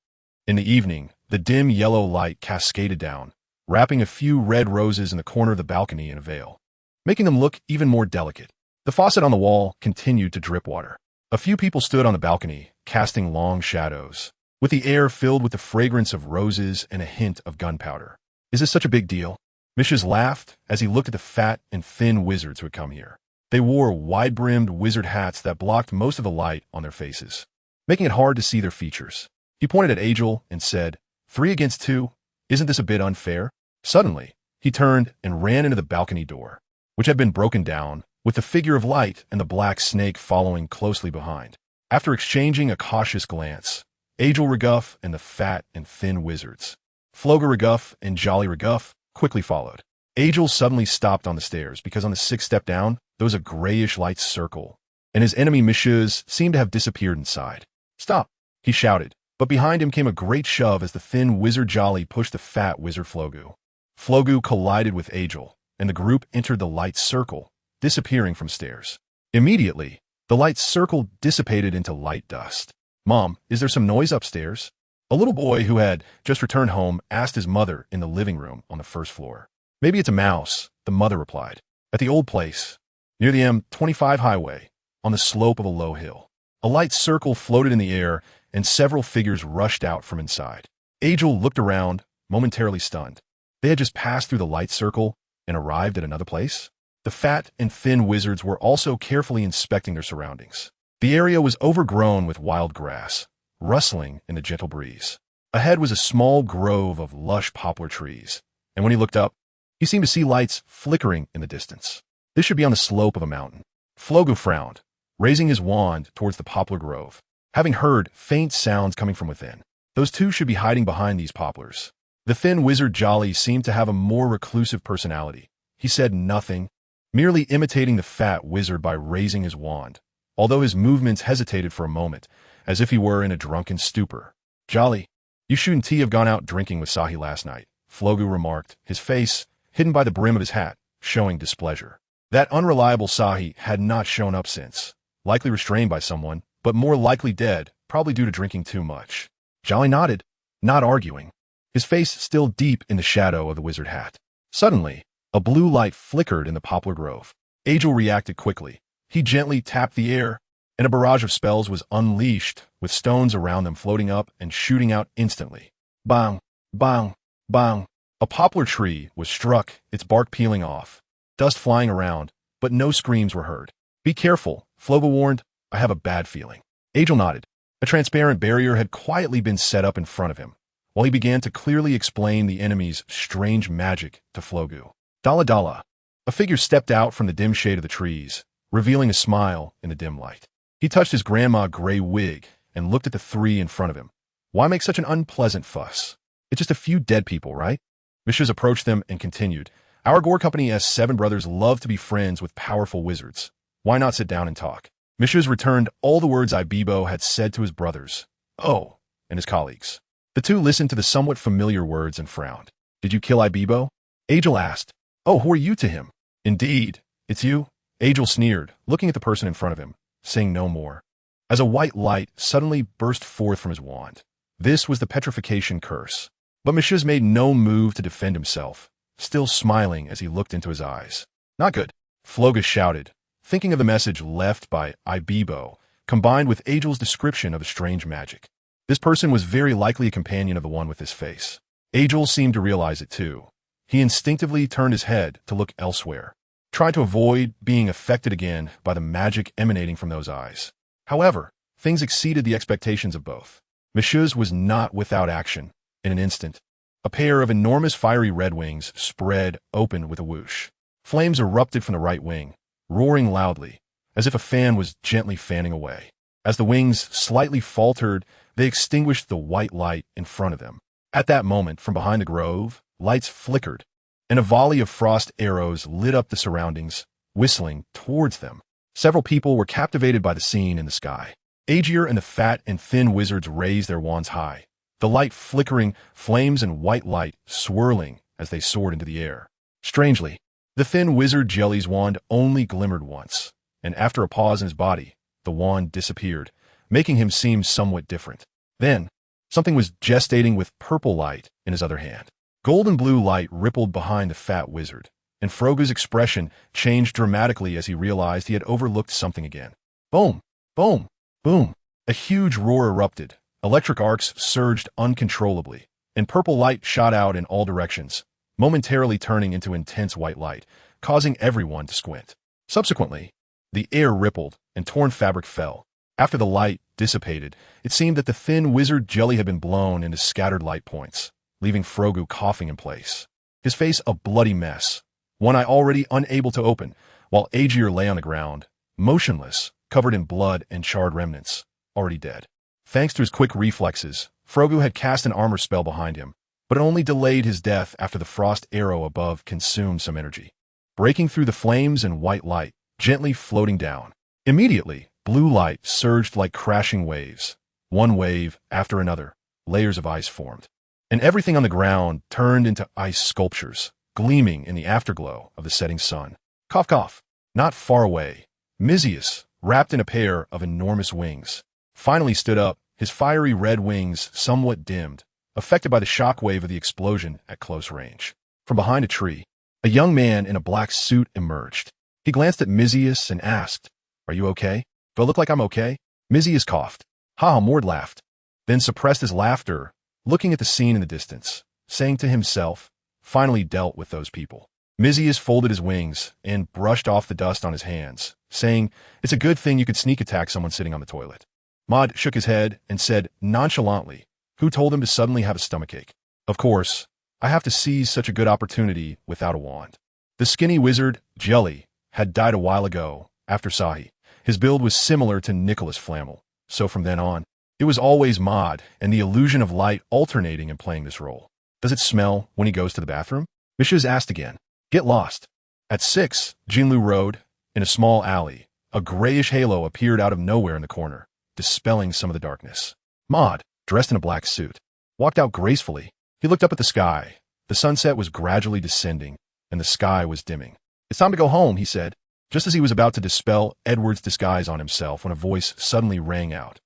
In the evening, the dim yellow light cascaded down, wrapping a few red roses in the corner of the balcony in a veil, making them look even more delicate. The faucet on the wall continued to drip water. A few people stood on the balcony, casting long shadows, with the air filled with the fragrance of roses and a hint of gunpowder. "Is this such a big deal?" Messieurs laughed as he looked at the fat and thin wizards who had come here. They wore wide-brimmed wizard hats that blocked most of the light on their faces, making it hard to see their features. He pointed at Agel and said, "3 against 2, isn't this a bit unfair?" Suddenly, he turned and ran into the balcony door, which had been broken down, with the figure of light and the black snake following closely behind. After exchanging a cautious glance, Agel Reguff and the fat and thin wizards, Floga Reguff and Jolly Reguff, quickly followed. Agel suddenly stopped on the stairs because on the 6th step down, there was a grayish light circle, and his enemy Messieurs seemed to have disappeared inside. "Stop!" he shouted, but behind him came a great shove as the thin wizard Jolly pushed the fat wizard Flogu. Flogu collided with Agel, and the group entered the light circle, disappearing from stairs. Immediately, the light circle dissipated into light dust. "Mom, is there some noise upstairs?" A little boy who had just returned home asked his mother in the living room on the 1st floor. "Maybe it's a mouse," the mother replied. "At the old place, near the M25 highway, on the slope of a low hill." A light circle floated in the air, and several figures rushed out from inside. Agel looked around, momentarily stunned. They had just passed through the light circle and arrived at another place? The fat and thin wizards were also carefully inspecting their surroundings. The area was overgrown with wild grass, rustling in the gentle breeze. Ahead was a small grove of lush poplar trees, and when he looked up, he seemed to see lights flickering in the distance. This should be on the slope of a mountain. Flogu frowned, raising his wand towards the poplar grove, having heard faint sounds coming from within. Those two should be hiding behind these poplars. The thin wizard Jolly seemed to have a more reclusive personality. He said nothing, merely imitating the fat wizard by raising his wand, although his movements hesitated for a moment, as if he were in a drunken stupor. "Jolly, you shouldn't have gone out drinking with Sahi last night," Flogu remarked, his face, hidden by the brim of his hat, showing displeasure. That unreliable Sahi had not shown up since, likely restrained by someone, but more likely dead, probably due to drinking too much. Jolly nodded, not arguing, his face still deep in the shadow of the wizard hat. Suddenly, a blue light flickered in the poplar grove. Agel reacted quickly. He gently tapped the air, and a barrage of spells was unleashed, with stones around them floating up and shooting out instantly. Bang, bang, bang. A poplar tree was struck, its bark peeling off, dust flying around, but no screams were heard. "Be careful," Floga warned. "I have a bad feeling." Agel nodded. A transparent barrier had quietly been set up in front of him, while he began to clearly explain the enemy's strange magic to Flogu. Dala Dala. A figure stepped out from the dim shade of the trees, revealing a smile in the dim light. He touched his grandma gray wig and looked at the three in front of him. "Why make such an unpleasant fuss? It's just a few dead people, right?" Messieurs approached them and continued. "Our Gore Company's 7 brothers love to be friends with powerful wizards. Why not sit down and talk?" Messieurs returned all the words Ibibo had said to his brothers, oh, and his colleagues. The two listened to the somewhat familiar words and frowned. Did you kill Ibibo? Agil asked. Oh, who are you to him? Indeed, it's you? Agil sneered, looking at the person in front of him, saying no more. As a white light suddenly burst forth from his wand. This was the petrification curse. But Mishas made no move to defend himself, still smiling as he looked into his eyes. Not good, Flogus shouted, thinking of the message left by Ibibo, combined with Agil's description of the strange magic. This person was very likely a companion of the one with this face. Agil seemed to realize it too. He instinctively turned his head to look elsewhere, tried to avoid being affected again by the magic emanating from those eyes. However, things exceeded the expectations of both. Mishas was not without action. In an instant, a pair of enormous fiery red wings spread open with a whoosh. Flames erupted from the right wing, roaring loudly, as if a fan was gently fanning away. As the wings slightly faltered, they extinguished the white light in front of them. At that moment, from behind the grove, lights flickered, and a volley of frost arrows lit up the surroundings, whistling towards them. Several people were captivated by the scene in the sky. Aegir and the fat and thin wizards raised their wands high, the light flickering, flames and white light swirling as they soared into the air. Strangely, the thin wizard Jelly's wand only glimmered once, and after a pause in his body, the wand disappeared, making him seem somewhat different. Then, something was gestating with purple light in his other hand. Golden blue light rippled behind the fat wizard, and Frogu's expression changed dramatically as he realized he had overlooked something again. Boom! Boom! Boom! A huge roar erupted. Electric arcs surged uncontrollably, and purple light shot out in all directions, momentarily turning into intense white light, causing everyone to squint. Subsequently, the air rippled and torn fabric fell. After the light dissipated, it seemed that the thin wizard Jelly had been blown into scattered light points, leaving Frogu coughing in place. His face a bloody mess, one eye already unable to open, while Aegir lay on the ground, motionless, covered in blood and charred remnants, already dead. Thanks to his quick reflexes, Frogu had cast an armor spell behind him, but it only delayed his death after the frost arrow above consumed some energy. Breaking through the flames and white light, gently floating down. Immediately, blue light surged like crashing waves. One wave after another, layers of ice formed. And everything on the ground turned into ice sculptures, gleaming in the afterglow of the setting sun. Cough, cough. Not far away, Mizius, wrapped in a pair of enormous wings, finally stood up, his fiery red wings somewhat dimmed, affected by the shockwave of the explosion at close range. From behind a tree, a young man in a black suit emerged. He glanced at Mizius and asked, "Are you okay? Do I look like I'm okay?" Mizius coughed. Mord laughed, then suppressed his laughter, looking at the scene in the distance, saying to himself, "Finally dealt with those people." Mizius folded his wings and brushed off the dust on his hands, saying, "It's a good thing you could sneak attack someone sitting on the toilet." Maud shook his head and said nonchalantly, "Who told him to suddenly have a stomachache? Of course, I have to seize such a good opportunity without a wand." The skinny wizard, Jelly, had died a while ago, after Sahi. His build was similar to Nicholas Flamel, so from then on, it was always Maud and the illusion of light alternating in playing this role. "Does it smell when he goes to the bathroom?" Mishas asked again. "Get lost." At 6, Jinlu Road, in a small alley, a grayish halo appeared out of nowhere in the corner, dispelling some of the darkness. Maud, dressed in a black suit, walked out gracefully. He looked up at the sky. The sunset was gradually descending, and the sky was dimming. "It's time to go home," he said, just as he was about to dispel Edward's disguise on himself when a voice suddenly rang out.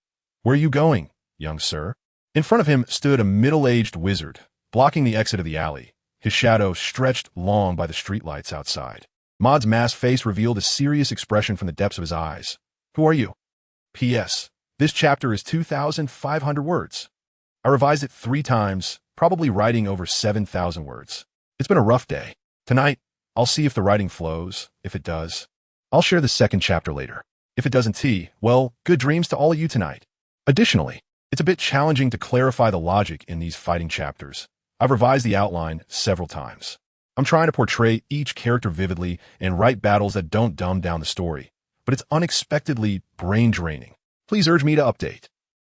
"Where are you going, young sir?" In front of him stood a middle-aged wizard, blocking the exit of the alley, his shadow stretched long by the streetlights outside. Maud's masked face revealed a serious expression from the depths of his eyes. "Who are you?" P.S. This chapter is 2,500 words. I revised it 3 times, probably writing over 7,000 words. It's been a rough day. Tonight, I'll see if the writing flows. If it does, I'll share the second chapter later. If it doesn't, well, good dreams to all of you tonight. Additionally, it's a bit challenging to clarify the logic in these fighting chapters. I've revised the outline several times. I'm trying to portray each character vividly and write battles that don't dumb down the story, but it's unexpectedly brain-draining. Please urge me to update.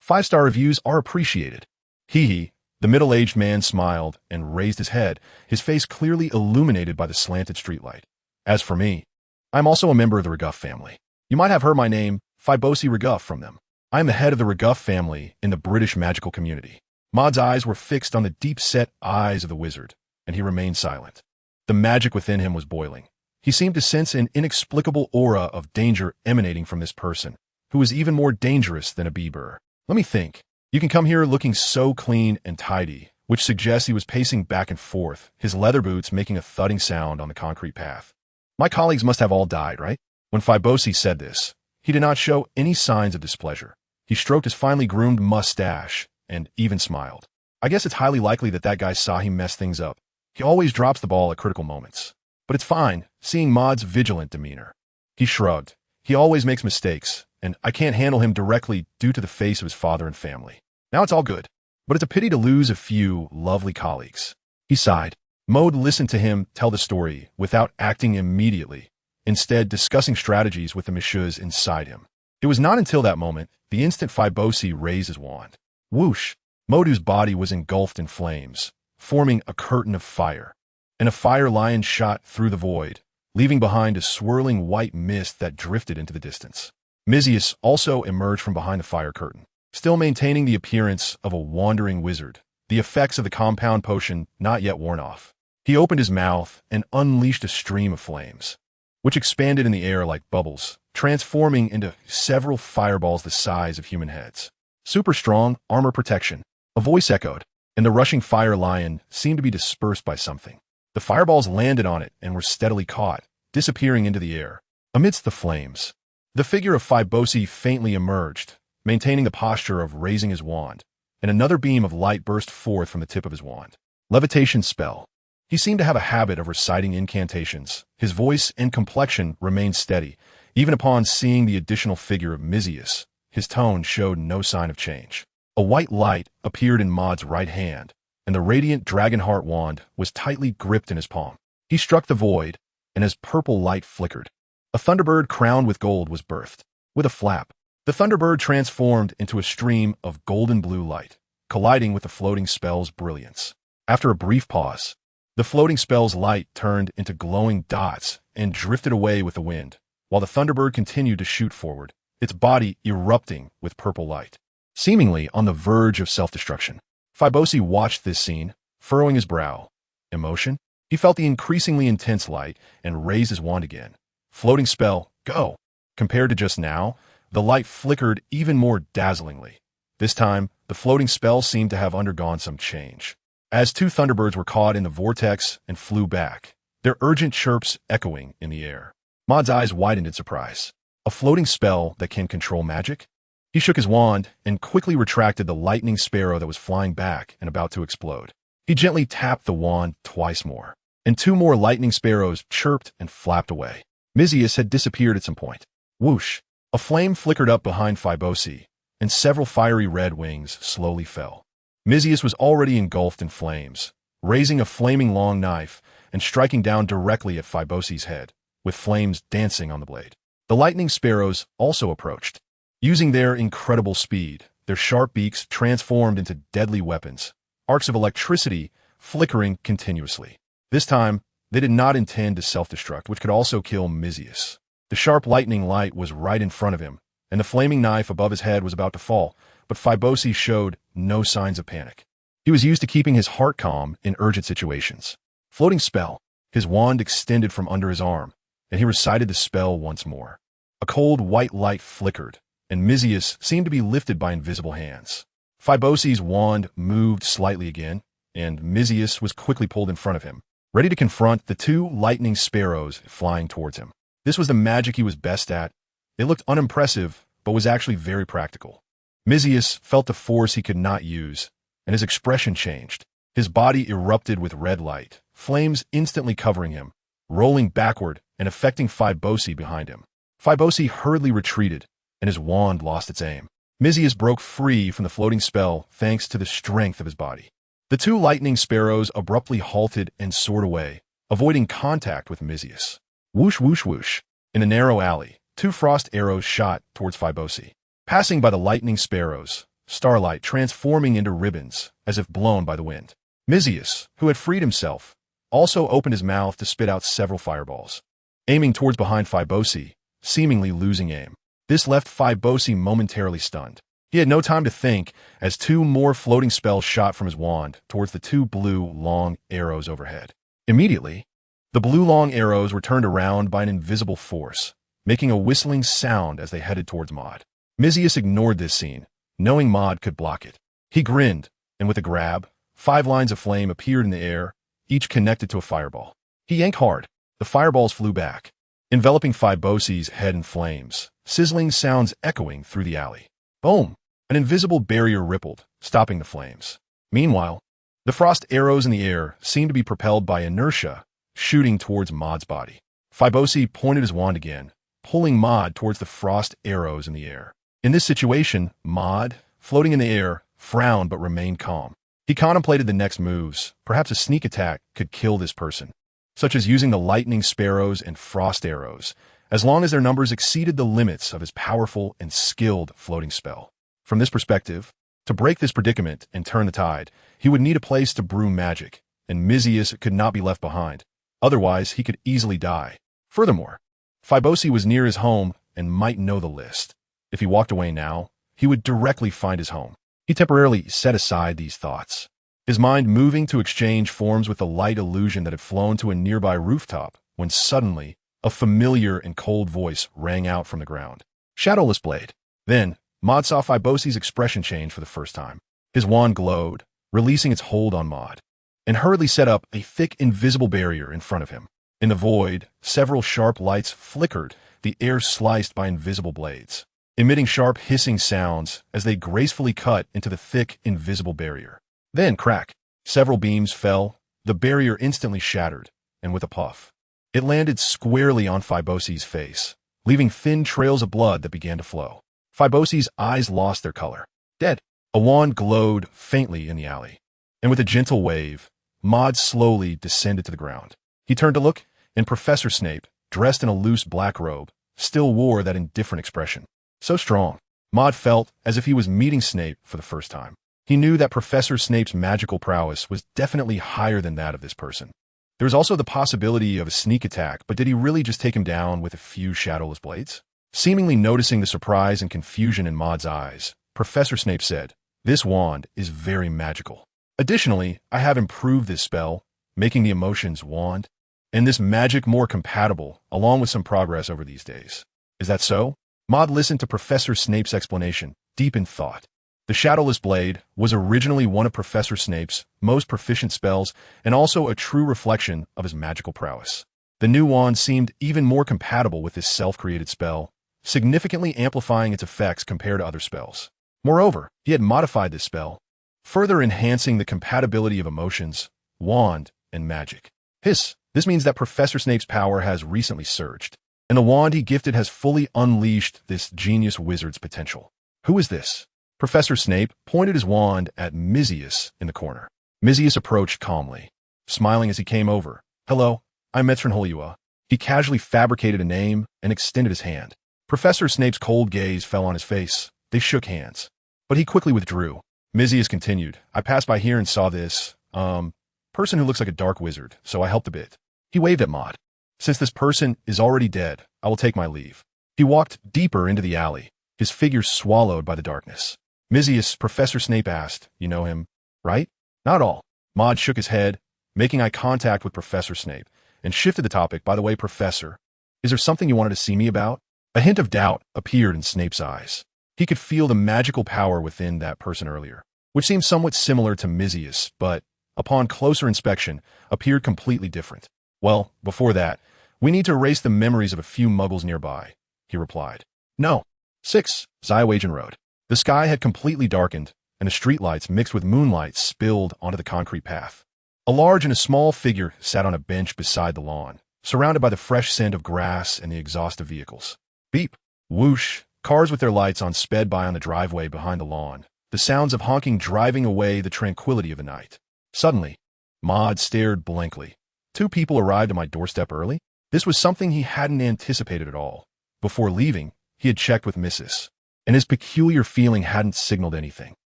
5-star reviews are appreciated. Hee. The middle-aged man smiled and raised his head, his face clearly illuminated by the slanted streetlight. As for me, I'm also a member of the Reguff family. You might have heard my name, Fibosi Reguff, from them. I am the head of the Reguff family in the British magical community. Maud's eyes were fixed on the deep-set eyes of the wizard, and he remained silent. The magic within him was boiling. He seemed to sense an inexplicable aura of danger emanating from this person, who was even more dangerous than a bee-burr. Let me think. You can come here looking so clean and tidy, which suggests he was pacing back and forth, his leather boots making a thudding sound on the concrete path. My colleagues must have all died, right? When Fibosi said this, he did not show any signs of displeasure. He stroked his finely groomed mustache and even smiled. I guess it's highly likely that guy saw he messed things up. He always drops the ball at critical moments. But it's fine, seeing Maud's vigilant demeanor. He shrugged. He always makes mistakes, and I can't handle him directly due to the face of his father and family. Now it's all good. But it's a pity to lose a few lovely colleagues. He sighed. Maud listened to him tell the story without acting immediately, instead discussing strategies with the messieurs inside him. It was not until that moment, the instant Fibosi raised his wand. Whoosh! Modu's body was engulfed in flames, forming a curtain of fire, and a fire lion shot through the void, leaving behind a swirling white mist that drifted into the distance. Mizius also emerged from behind the fire curtain, still maintaining the appearance of a wandering wizard, the effects of the compound potion not yet worn off. He opened his mouth and unleashed a stream of flames, which expanded in the air like bubbles, transforming into several fireballs the size of human heads. Super strong armor protection, a voice echoed, and the rushing fire lion seemed to be dispersed by something. The fireballs landed on it and were steadily caught, disappearing into the air. Amidst the flames, the figure of Fibosi faintly emerged, maintaining the posture of raising his wand, and another beam of light burst forth from the tip of his wand. Levitation spell. He seemed to have a habit of reciting incantations. His voice and complexion remained steady, even upon seeing the additional figure of Mizius. His tone showed no sign of change. A white light appeared in Maud's right hand, and the radiant Dragonheart wand was tightly gripped in his palm. He struck the void, and as purple light flickered, a Thunderbird crowned with gold was birthed. With a flap, the Thunderbird transformed into a stream of golden blue light, colliding with the floating spell's brilliance. After a brief pause, the floating spell's light turned into glowing dots and drifted away with the wind, while the Thunderbird continued to shoot forward, its body erupting with purple light. Seemingly on the verge of self-destruction, Fibosi watched this scene, furrowing his brow. Emotion? He felt the increasingly intense light and raised his wand again. Floating spell, go! Compared to just now, the light flickered even more dazzlingly. This time, the floating spell seemed to have undergone some change. As two Thunderbirds were caught in the vortex and flew back, their urgent chirps echoing in the air. Maud's eyes widened in surprise. A floating spell that can control magic? He shook his wand and quickly retracted the lightning sparrow that was flying back and about to explode. He gently tapped the wand twice more, and two more lightning sparrows chirped and flapped away. Mizius had disappeared at some point. Whoosh! A flame flickered up behind Fibosi, and several fiery red wings slowly fell. Mizius was already engulfed in flames, raising a flaming long knife and striking down directly at Fibosi's head, with flames dancing on the blade. The lightning sparrows also approached. Using their incredible speed, their sharp beaks transformed into deadly weapons, arcs of electricity flickering continuously. This time, they did not intend to self-destruct, which could also kill Mizius. The sharp lightning light was right in front of him, and the flaming knife above his head was about to fall, but Fibosi showed no signs of panic. He was used to keeping his heart calm in urgent situations. Floating spell. His wand extended from under his arm, and he recited the spell once more. A cold white light flickered, and Mizius seemed to be lifted by invisible hands. Fibosi's wand moved slightly again, and Mizius was quickly pulled in front of him, ready to confront the two lightning sparrows flying towards him. This was the magic he was best at. It looked unimpressive, but was actually very practical. Mizius felt the force he could not use, and his expression changed. His body erupted with red light, flames instantly covering him, rolling backward and affecting Fibosi behind him. Fibosi hurriedly retreated, and his wand lost its aim. Mizius broke free from the floating spell thanks to the strength of his body. The two lightning sparrows abruptly halted and soared away, avoiding contact with Mizius. Whoosh, whoosh, whoosh. In a narrow alley, two frost arrows shot towards Fibosi. Passing by the lightning sparrows, starlight transforming into ribbons as if blown by the wind. Mizius, who had freed himself, also opened his mouth to spit out several fireballs, aiming towards behind Fibosi, seemingly losing aim. This left Fibosi momentarily stunned. He had no time to think as two more floating spells shot from his wand towards the two blue, long arrows overhead. Immediately, the blue long arrows were turned around by an invisible force, making a whistling sound as they headed towards Maud. Mizius ignored this scene, knowing Maud could block it. He grinned, and with a grab, 5 lines of flame appeared in the air, each connected to a fireball. He yanked hard. The fireballs flew back, enveloping Phibos's head in flames, sizzling sounds echoing through the alley. Boom! An invisible barrier rippled, stopping the flames. Meanwhile, the frost arrows in the air seemed to be propelled by inertia, shooting towards Maud's body. Phibos pointed his wand again, pulling Maud towards the frost arrows in the air. In this situation, Maud, floating in the air, frowned but remained calm. He contemplated the next moves. Perhaps a sneak attack could kill this person, such as using the lightning sparrows and frost arrows, as long as their numbers exceeded the limits of his powerful and skilled floating spell. From this perspective, to break this predicament and turn the tide, he would need a place to brew magic, and Mizius could not be left behind. Otherwise, he could easily die. Furthermore, Phibos was near his home and might know the list. If he walked away now, he would directly find his home. He temporarily set aside these thoughts, his mind moving to exchange forms with the light illusion that had flown to a nearby rooftop, when suddenly, a familiar and cold voice rang out from the ground. Shadowless Blade. Then, Maud saw Phibos' expression change for the first time. His wand glowed, releasing its hold on Maud, and hurriedly set up a thick invisible barrier in front of him. In the void, several sharp lights flickered, the air sliced by invisible blades, emitting sharp hissing sounds as they gracefully cut into the thick, invisible barrier. Then, crack! Several beams fell, the barrier instantly shattered, and with a puff, it landed squarely on Phibos' face, leaving thin trails of blood that began to flow. Phibos' eyes lost their color. Dead. A wand glowed faintly in the alley, and with a gentle wave, Maud slowly descended to the ground. He turned to look, and Professor Snape, dressed in a loose black robe, still wore that indifferent expression. So strong, Maud felt as if he was meeting Snape for the first time. He knew that Professor Snape's magical prowess was definitely higher than that of this person. There was also the possibility of a sneak attack, but did he really just take him down with a few shadowless blades? Seemingly noticing the surprise and confusion in Maud's eyes, Professor Snape said, "This wand is very magical. Additionally, I have improved this spell, making the emotions wand, and this magic more compatible, along with some progress over these days. Is that so?" Maud listened to Professor Snape's explanation, deep in thought. The Shadowless Blade was originally one of Professor Snape's most proficient spells and also a true reflection of his magical prowess. The new wand seemed even more compatible with this self-created spell, significantly amplifying its effects compared to other spells. Moreover, he had modified this spell, further enhancing the compatibility of emotions, wand, and magic. This means that Professor Snape's power has recently surged, and the wand he gifted has fully unleashed this genius wizard's potential. Who is this? Professor Snape pointed his wand at Mizius in the corner. Mizius approached calmly, smiling as he came over. "Hello, I'm Metron Holua." He casually fabricated a name and extended his hand. Professor Snape's cold gaze fell on his face. They shook hands, but he quickly withdrew. Mizius continued, "I passed by here and saw this, person who looks like a dark wizard, so I helped a bit." He waved at Maud. "Since this person is already dead, I will take my leave." He walked deeper into the alley, his figure swallowed by the darkness. Mizius, Professor Snape asked, "You know him, right?" "Not all." Maud shook his head, making eye contact with Professor Snape, and shifted the topic. "By the way, Professor, is there something you wanted to see me about?" A hint of doubt appeared in Snape's eyes. He could feel the magical power within that person earlier, which seemed somewhat similar to Mizius, but, upon closer inspection, appeared completely different. "Well, before that, we need to erase the memories of a few muggles nearby," he replied. "No." 6. Zywagen Road. The sky had completely darkened, and the streetlights mixed with moonlight spilled onto the concrete path. A large and a small figure sat on a bench beside the lawn, surrounded by the fresh scent of grass and the exhaust of vehicles. Beep, whoosh, cars with their lights on sped by on the driveway behind the lawn, the sounds of honking driving away the tranquility of the night. Suddenly, Maud stared blankly. 2 people arrived at my doorstep early? This was something he hadn't anticipated at all. Before leaving, he had checked with Mrs., and his peculiar feeling hadn't signaled anything.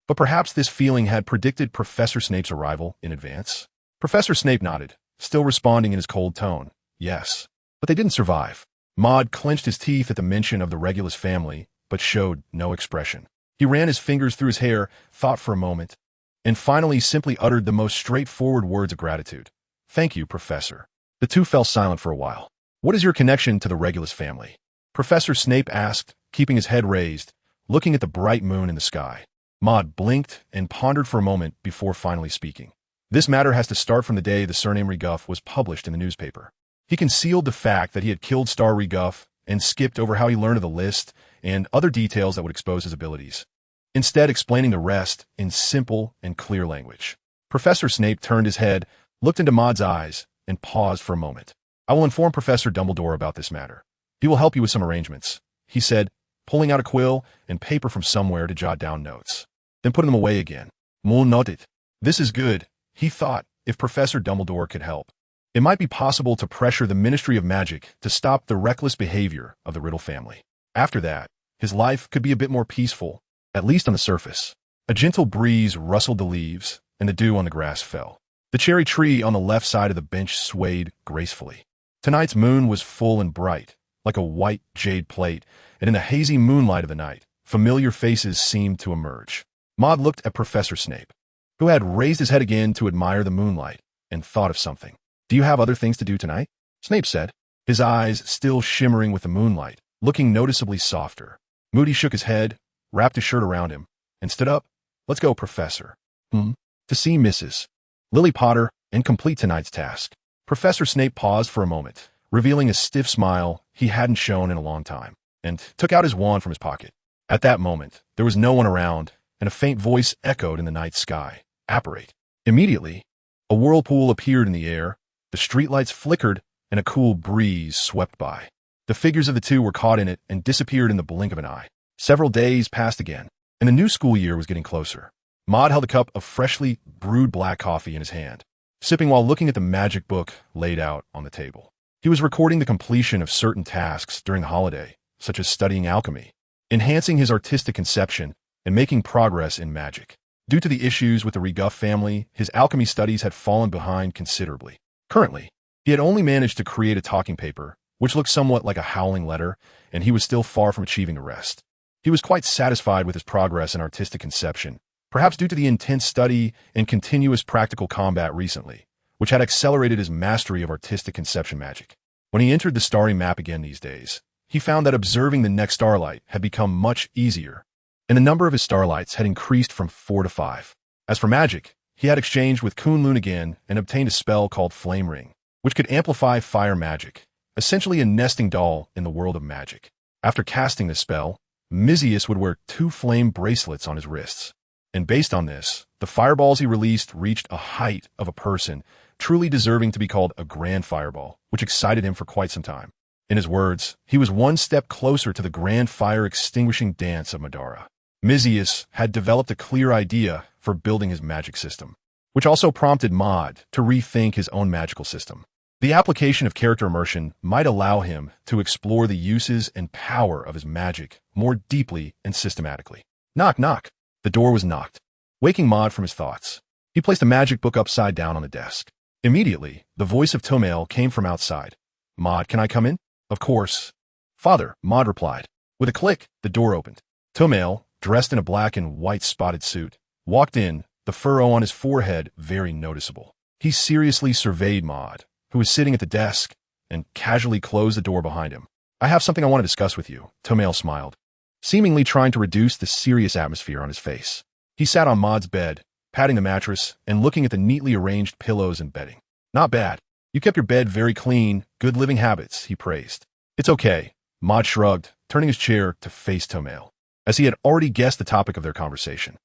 But perhaps this feeling had predicted Professor Snape's arrival in advance? Professor Snape nodded, still responding in his cold tone. "Yes." But they didn't survive. Maud clenched his teeth at the mention of the Regulus family, but showed no expression. He ran his fingers through his hair, thought for a moment, and finally simply uttered the most straightforward words of gratitude. "Thank you, Professor." The two fell silent for a while. "What is your connection to the Regulus family?" Professor Snape asked, keeping his head raised, looking at the bright moon in the sky. Maud blinked and pondered for a moment before finally speaking. "This matter has to start from the day the surname Reguff was published in the newspaper." He concealed the fact that he had killed Star Reguff and skipped over how he learned of the list and other details that would expose his abilities, instead explaining the rest in simple and clear language. Professor Snape turned his head, looked into Maud's eyes, and paused for a moment. "I will inform Professor Dumbledore about this matter. He will help you with some arrangements," he said, pulling out a quill and paper from somewhere to jot down notes. Then put them away again. Moon nodded. This is good, he thought. If Professor Dumbledore could help, it might be possible to pressure the Ministry of Magic to stop the reckless behavior of the Riddle family. After that, his life could be a bit more peaceful, at least on the surface. A gentle breeze rustled the leaves, and the dew on the grass fell. The cherry tree on the left side of the bench swayed gracefully. Tonight's moon was full and bright, like a white jade plate, and in the hazy moonlight of the night, familiar faces seemed to emerge. Maud looked at Professor Snape, who had raised his head again to admire the moonlight, and thought of something. "Do you have other things to do tonight?" Snape said, his eyes still shimmering with the moonlight, looking noticeably softer. Moody shook his head, wrapped his shirt around him, and stood up. "Let's go, Professor." To see Mrs. Lily Potter and complete tonight's task." Professor Snape paused for a moment, revealing a stiff smile he hadn't shown in a long time, and took out his wand from his pocket. At that moment, there was no one around, and a faint voice echoed in the night sky. "Apparate." Immediately, a whirlpool appeared in the air, the streetlights flickered, and a cool breeze swept by. The figures of the two were caught in it and disappeared in the blink of an eye. Several days passed again, and the new school year was getting closer. Maud held a cup of freshly brewed black coffee in his hand, sipping while looking at the magic book laid out on the table. He was recording the completion of certain tasks during the holiday, such as studying alchemy, enhancing his artistic conception, and making progress in magic. Due to the issues with the Reguff family, his alchemy studies had fallen behind considerably. Currently, he had only managed to create a talking paper, which looked somewhat like a howling letter, and he was still far from achieving the rest. He was quite satisfied with his progress in artistic conception, perhaps due to the intense study and continuous practical combat recently, which had accelerated his mastery of artistic conception magic. When he entered the starry map again these days, he found that observing the next starlight had become much easier, and the number of his starlights had increased from 4 to 5. As for magic, he had exchanged with Kunlun again and obtained a spell called Flame Ring, which could amplify fire magic, essentially a nesting doll in the world of magic. After casting this spell, Mizius would wear 2 flame bracelets on his wrists, and based on this, the fireballs he released reached a height of a person, truly deserving to be called a grand fireball, which excited him for quite some time. In his words, he was one step closer to the grand fire-extinguishing dance of Madara. Mizius had developed a clear idea for building his magic system, which also prompted Maud to rethink his own magical system. The application of character immersion might allow him to explore the uses and power of his magic more deeply and systematically. Knock, knock. The door was knocked, waking Maud from his thoughts. He placed the magic book upside down on the desk. Immediately, the voice of Tomail came from outside. "Maud, can I come in?" "Of course." "Father," Maud replied. With a click, the door opened. Tomail, dressed in a black and white spotted suit, walked in, the furrow on his forehead very noticeable. He seriously surveyed Maud, who was sitting at the desk, and casually closed the door behind him. "I have something I want to discuss with you," Tomail smiled, seemingly trying to reduce the serious atmosphere on his face. He sat on Maud's bed, patting the mattress and looking at the neatly arranged pillows and bedding. "Not bad. You kept your bed very clean, good living habits," he praised. "It's okay," Maud shrugged, turning his chair to face Tomail, as he had already guessed the topic of their conversation.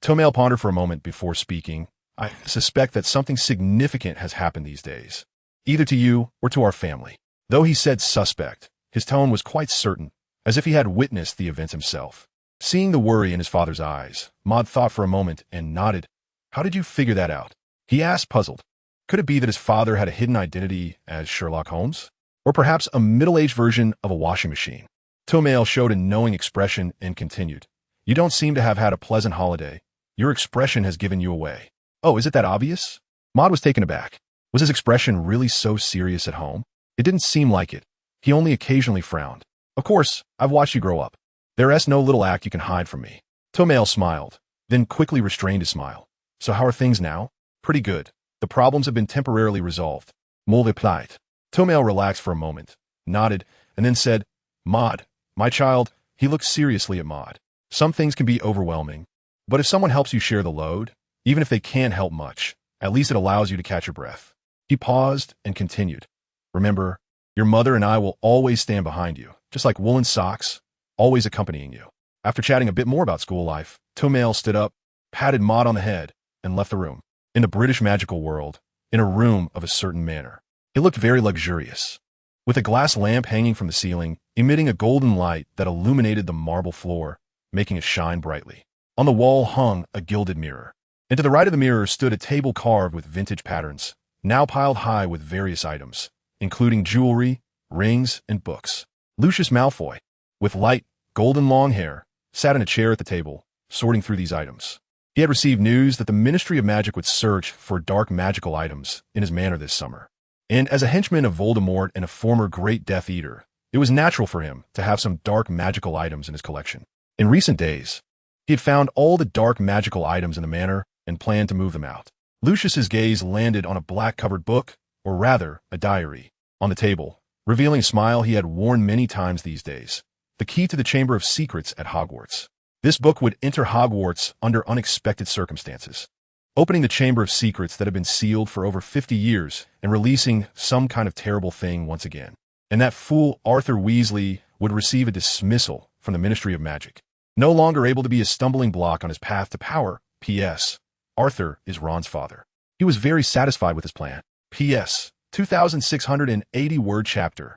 Tomail pondered for a moment before speaking. "I suspect that something significant has happened these days, either to you or to our family." Though he said suspect, his tone was quite certain, as if he had witnessed the events himself. Seeing the worry in his father's eyes, Maud thought for a moment and nodded. "How did you figure that out?" he asked, puzzled. Could it be that his father had a hidden identity as Sherlock Holmes? Or perhaps a middle-aged version of a washing machine? Tomail showed a knowing expression and continued. "You don't seem to have had a pleasant holiday. Your expression has given you away." "Oh, is it that obvious?" Maud was taken aback. Was his expression really so serious at home? It didn't seem like it. He only occasionally frowned. "Of course, I've watched you grow up. There's no little act you can hide from me. Tomail smiled, then quickly restrained his smile. So how are things now? Pretty good. The problems have been temporarily resolved. Mole replied. Tomail relaxed for a moment, nodded, and then said, Maud, my child. He looked seriously at Maud. Some things can be overwhelming, but if someone helps you share the load, even if they can't help much, at least it allows you to catch your breath. He paused and continued. Remember, your mother and I will always stand behind you, just like woolen socks, always accompanying you. After chatting a bit more about school life, Tomail stood up, patted Maud on the head, and left the room. In the British magical world, in a room of a certain manner. It looked very luxurious, with a glass lamp hanging from the ceiling, emitting a golden light that illuminated the marble floor, making it shine brightly. On the wall hung a gilded mirror, and to the right of the mirror stood a table carved with vintage patterns, now piled high with various items, including jewelry, rings, and books. Lucius Malfoy, with light, golden long hair, sat in a chair at the table, sorting through these items. He had received news that the Ministry of Magic would search for dark magical items in his manor this summer. And as a henchman of Voldemort and a former great Death Eater, it was natural for him to have some dark magical items in his collection. In recent days, he had found all the dark magical items in the manor and planned to move them out. Lucius's gaze landed on a black-covered book, or rather, a diary, on the table, revealing a smile he had worn many times these days. The key to the Chamber of Secrets at Hogwarts. This book would enter Hogwarts under unexpected circumstances, opening the Chamber of Secrets that had been sealed for over 50 years and releasing some kind of terrible thing once again. And that fool Arthur Weasley would receive a dismissal from the Ministry of Magic. No longer able to be a stumbling block on his path to power. P.S. Arthur is Ron's father. He was very satisfied with his plan. P.S. 2,680-word chapter.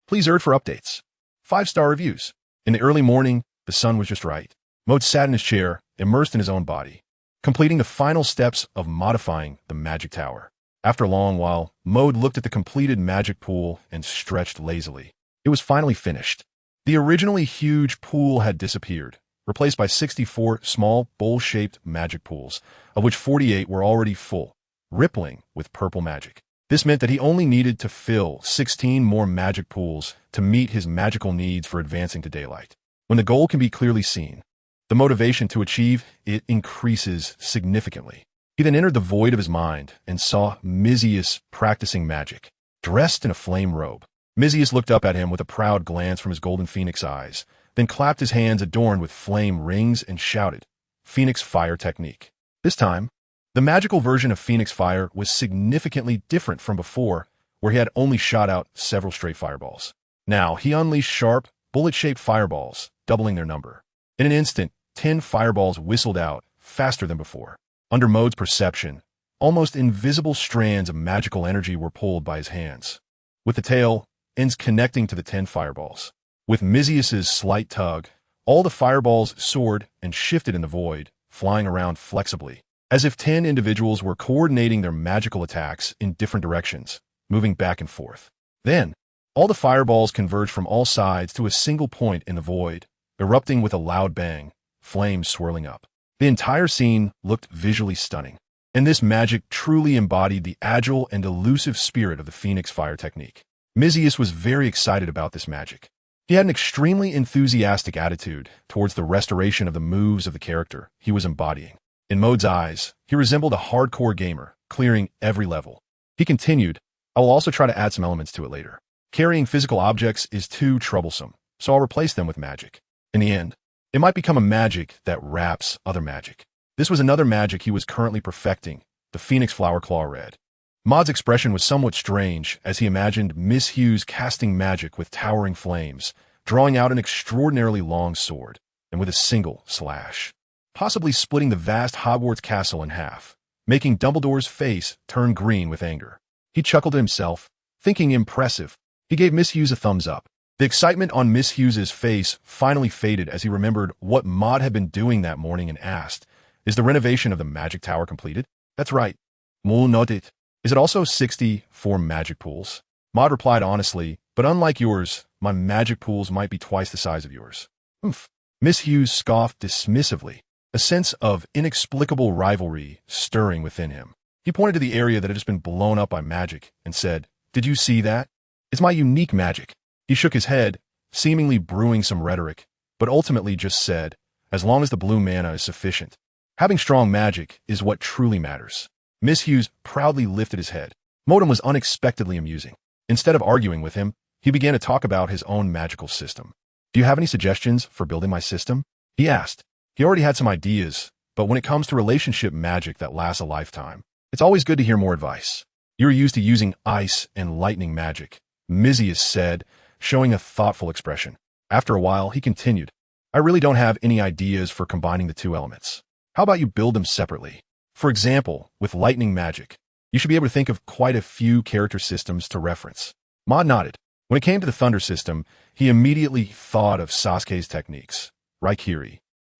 Please urge for updates. 5-star reviews. In the early morning, the sun was just right. Maud sat in his chair, immersed in his own body, completing the final steps of modifying the magic tower. After a long while, Maud looked at the completed magic pool and stretched lazily. It was finally finished. The originally huge pool had disappeared, replaced by 64 small, bowl-shaped magic pools, of which 48 were already full, rippling with purple magic. This meant that he only needed to fill 16 more magic pools to meet his magical needs for advancing to daylight. When the goal can be clearly seen, the motivation to achieve it increases significantly. He then entered the void of his mind and saw Mizius practicing magic, dressed in a flame robe. Mizius looked up at him with a proud glance from his golden phoenix eyes, then clapped his hands adorned with flame rings and shouted, Phoenix Fire Technique. This time, the magical version of Phoenix Fire was significantly different from before, where he had only shot out several straight fireballs. Now, he unleashed sharp, bullet-shaped fireballs, doubling their number. In an instant, 10 fireballs whistled out, faster than before. Under Maud's perception, almost invisible strands of magical energy were pulled by his hands, with the tail ends connecting to the 10 fireballs. With Mizius's slight tug, all the fireballs soared and shifted in the void, flying around flexibly, as if 10 individuals were coordinating their magical attacks in different directions, moving back and forth. Then, all the fireballs converged from all sides to a single point in the void, erupting with a loud bang, flames swirling up. The entire scene looked visually stunning, and this magic truly embodied the agile and elusive spirit of the Phoenix Fire technique. Mizius was very excited about this magic. He had an extremely enthusiastic attitude towards the restoration of the moves of the character he was embodying. In Maud's eyes, he resembled a hardcore gamer, clearing every level. He continued, I will also try to add some elements to it later. Carrying physical objects is too troublesome, so I'll replace them with magic. In the end, it might become a magic that wraps other magic. This was another magic he was currently perfecting, the Phoenix Flower Claw Red. Maud's expression was somewhat strange as he imagined Miss Hughes casting magic with towering flames, drawing out an extraordinarily long sword, and with a single slash, possibly splitting the vast Hogwarts castle in half, making Dumbledore's face turn green with anger. He chuckled to himself, thinking impressive. He gave Miss Hughes a thumbs up. The excitement on Miss Hughes's face finally faded as he remembered what Maud had been doing that morning and asked, Is the renovation of the magic tower completed? That's right. Maud nodded. Is it also 64 magic pools? Maud replied honestly, but unlike yours, my magic pools might be twice the size of yours. Oomph. Miss Hughes scoffed dismissively, a sense of inexplicable rivalry stirring within him. He pointed to the area that had just been blown up by magic and said, Did you see that? It's my unique magic. He shook his head, seemingly brewing some rhetoric, but ultimately just said, as long as the blue mana is sufficient. Having strong magic is what truly matters. Miss Hughes proudly lifted his head. Modem was unexpectedly amusing. Instead of arguing with him, he began to talk about his own magical system. Do you have any suggestions for building my system? He asked. He already had some ideas, but when it comes to relationship magic that lasts a lifetime, it's always good to hear more advice. You're used to using ice and lightning magic, Mizius said, showing a thoughtful expression. After a while, he continued, I really don't have any ideas for combining the two elements. How about you build them separately? For example, with lightning magic, you should be able to think of quite a few character systems to reference. Maud nodded. When it came to the thunder system, he immediately thought of Sasuke's techniques, Raikiri,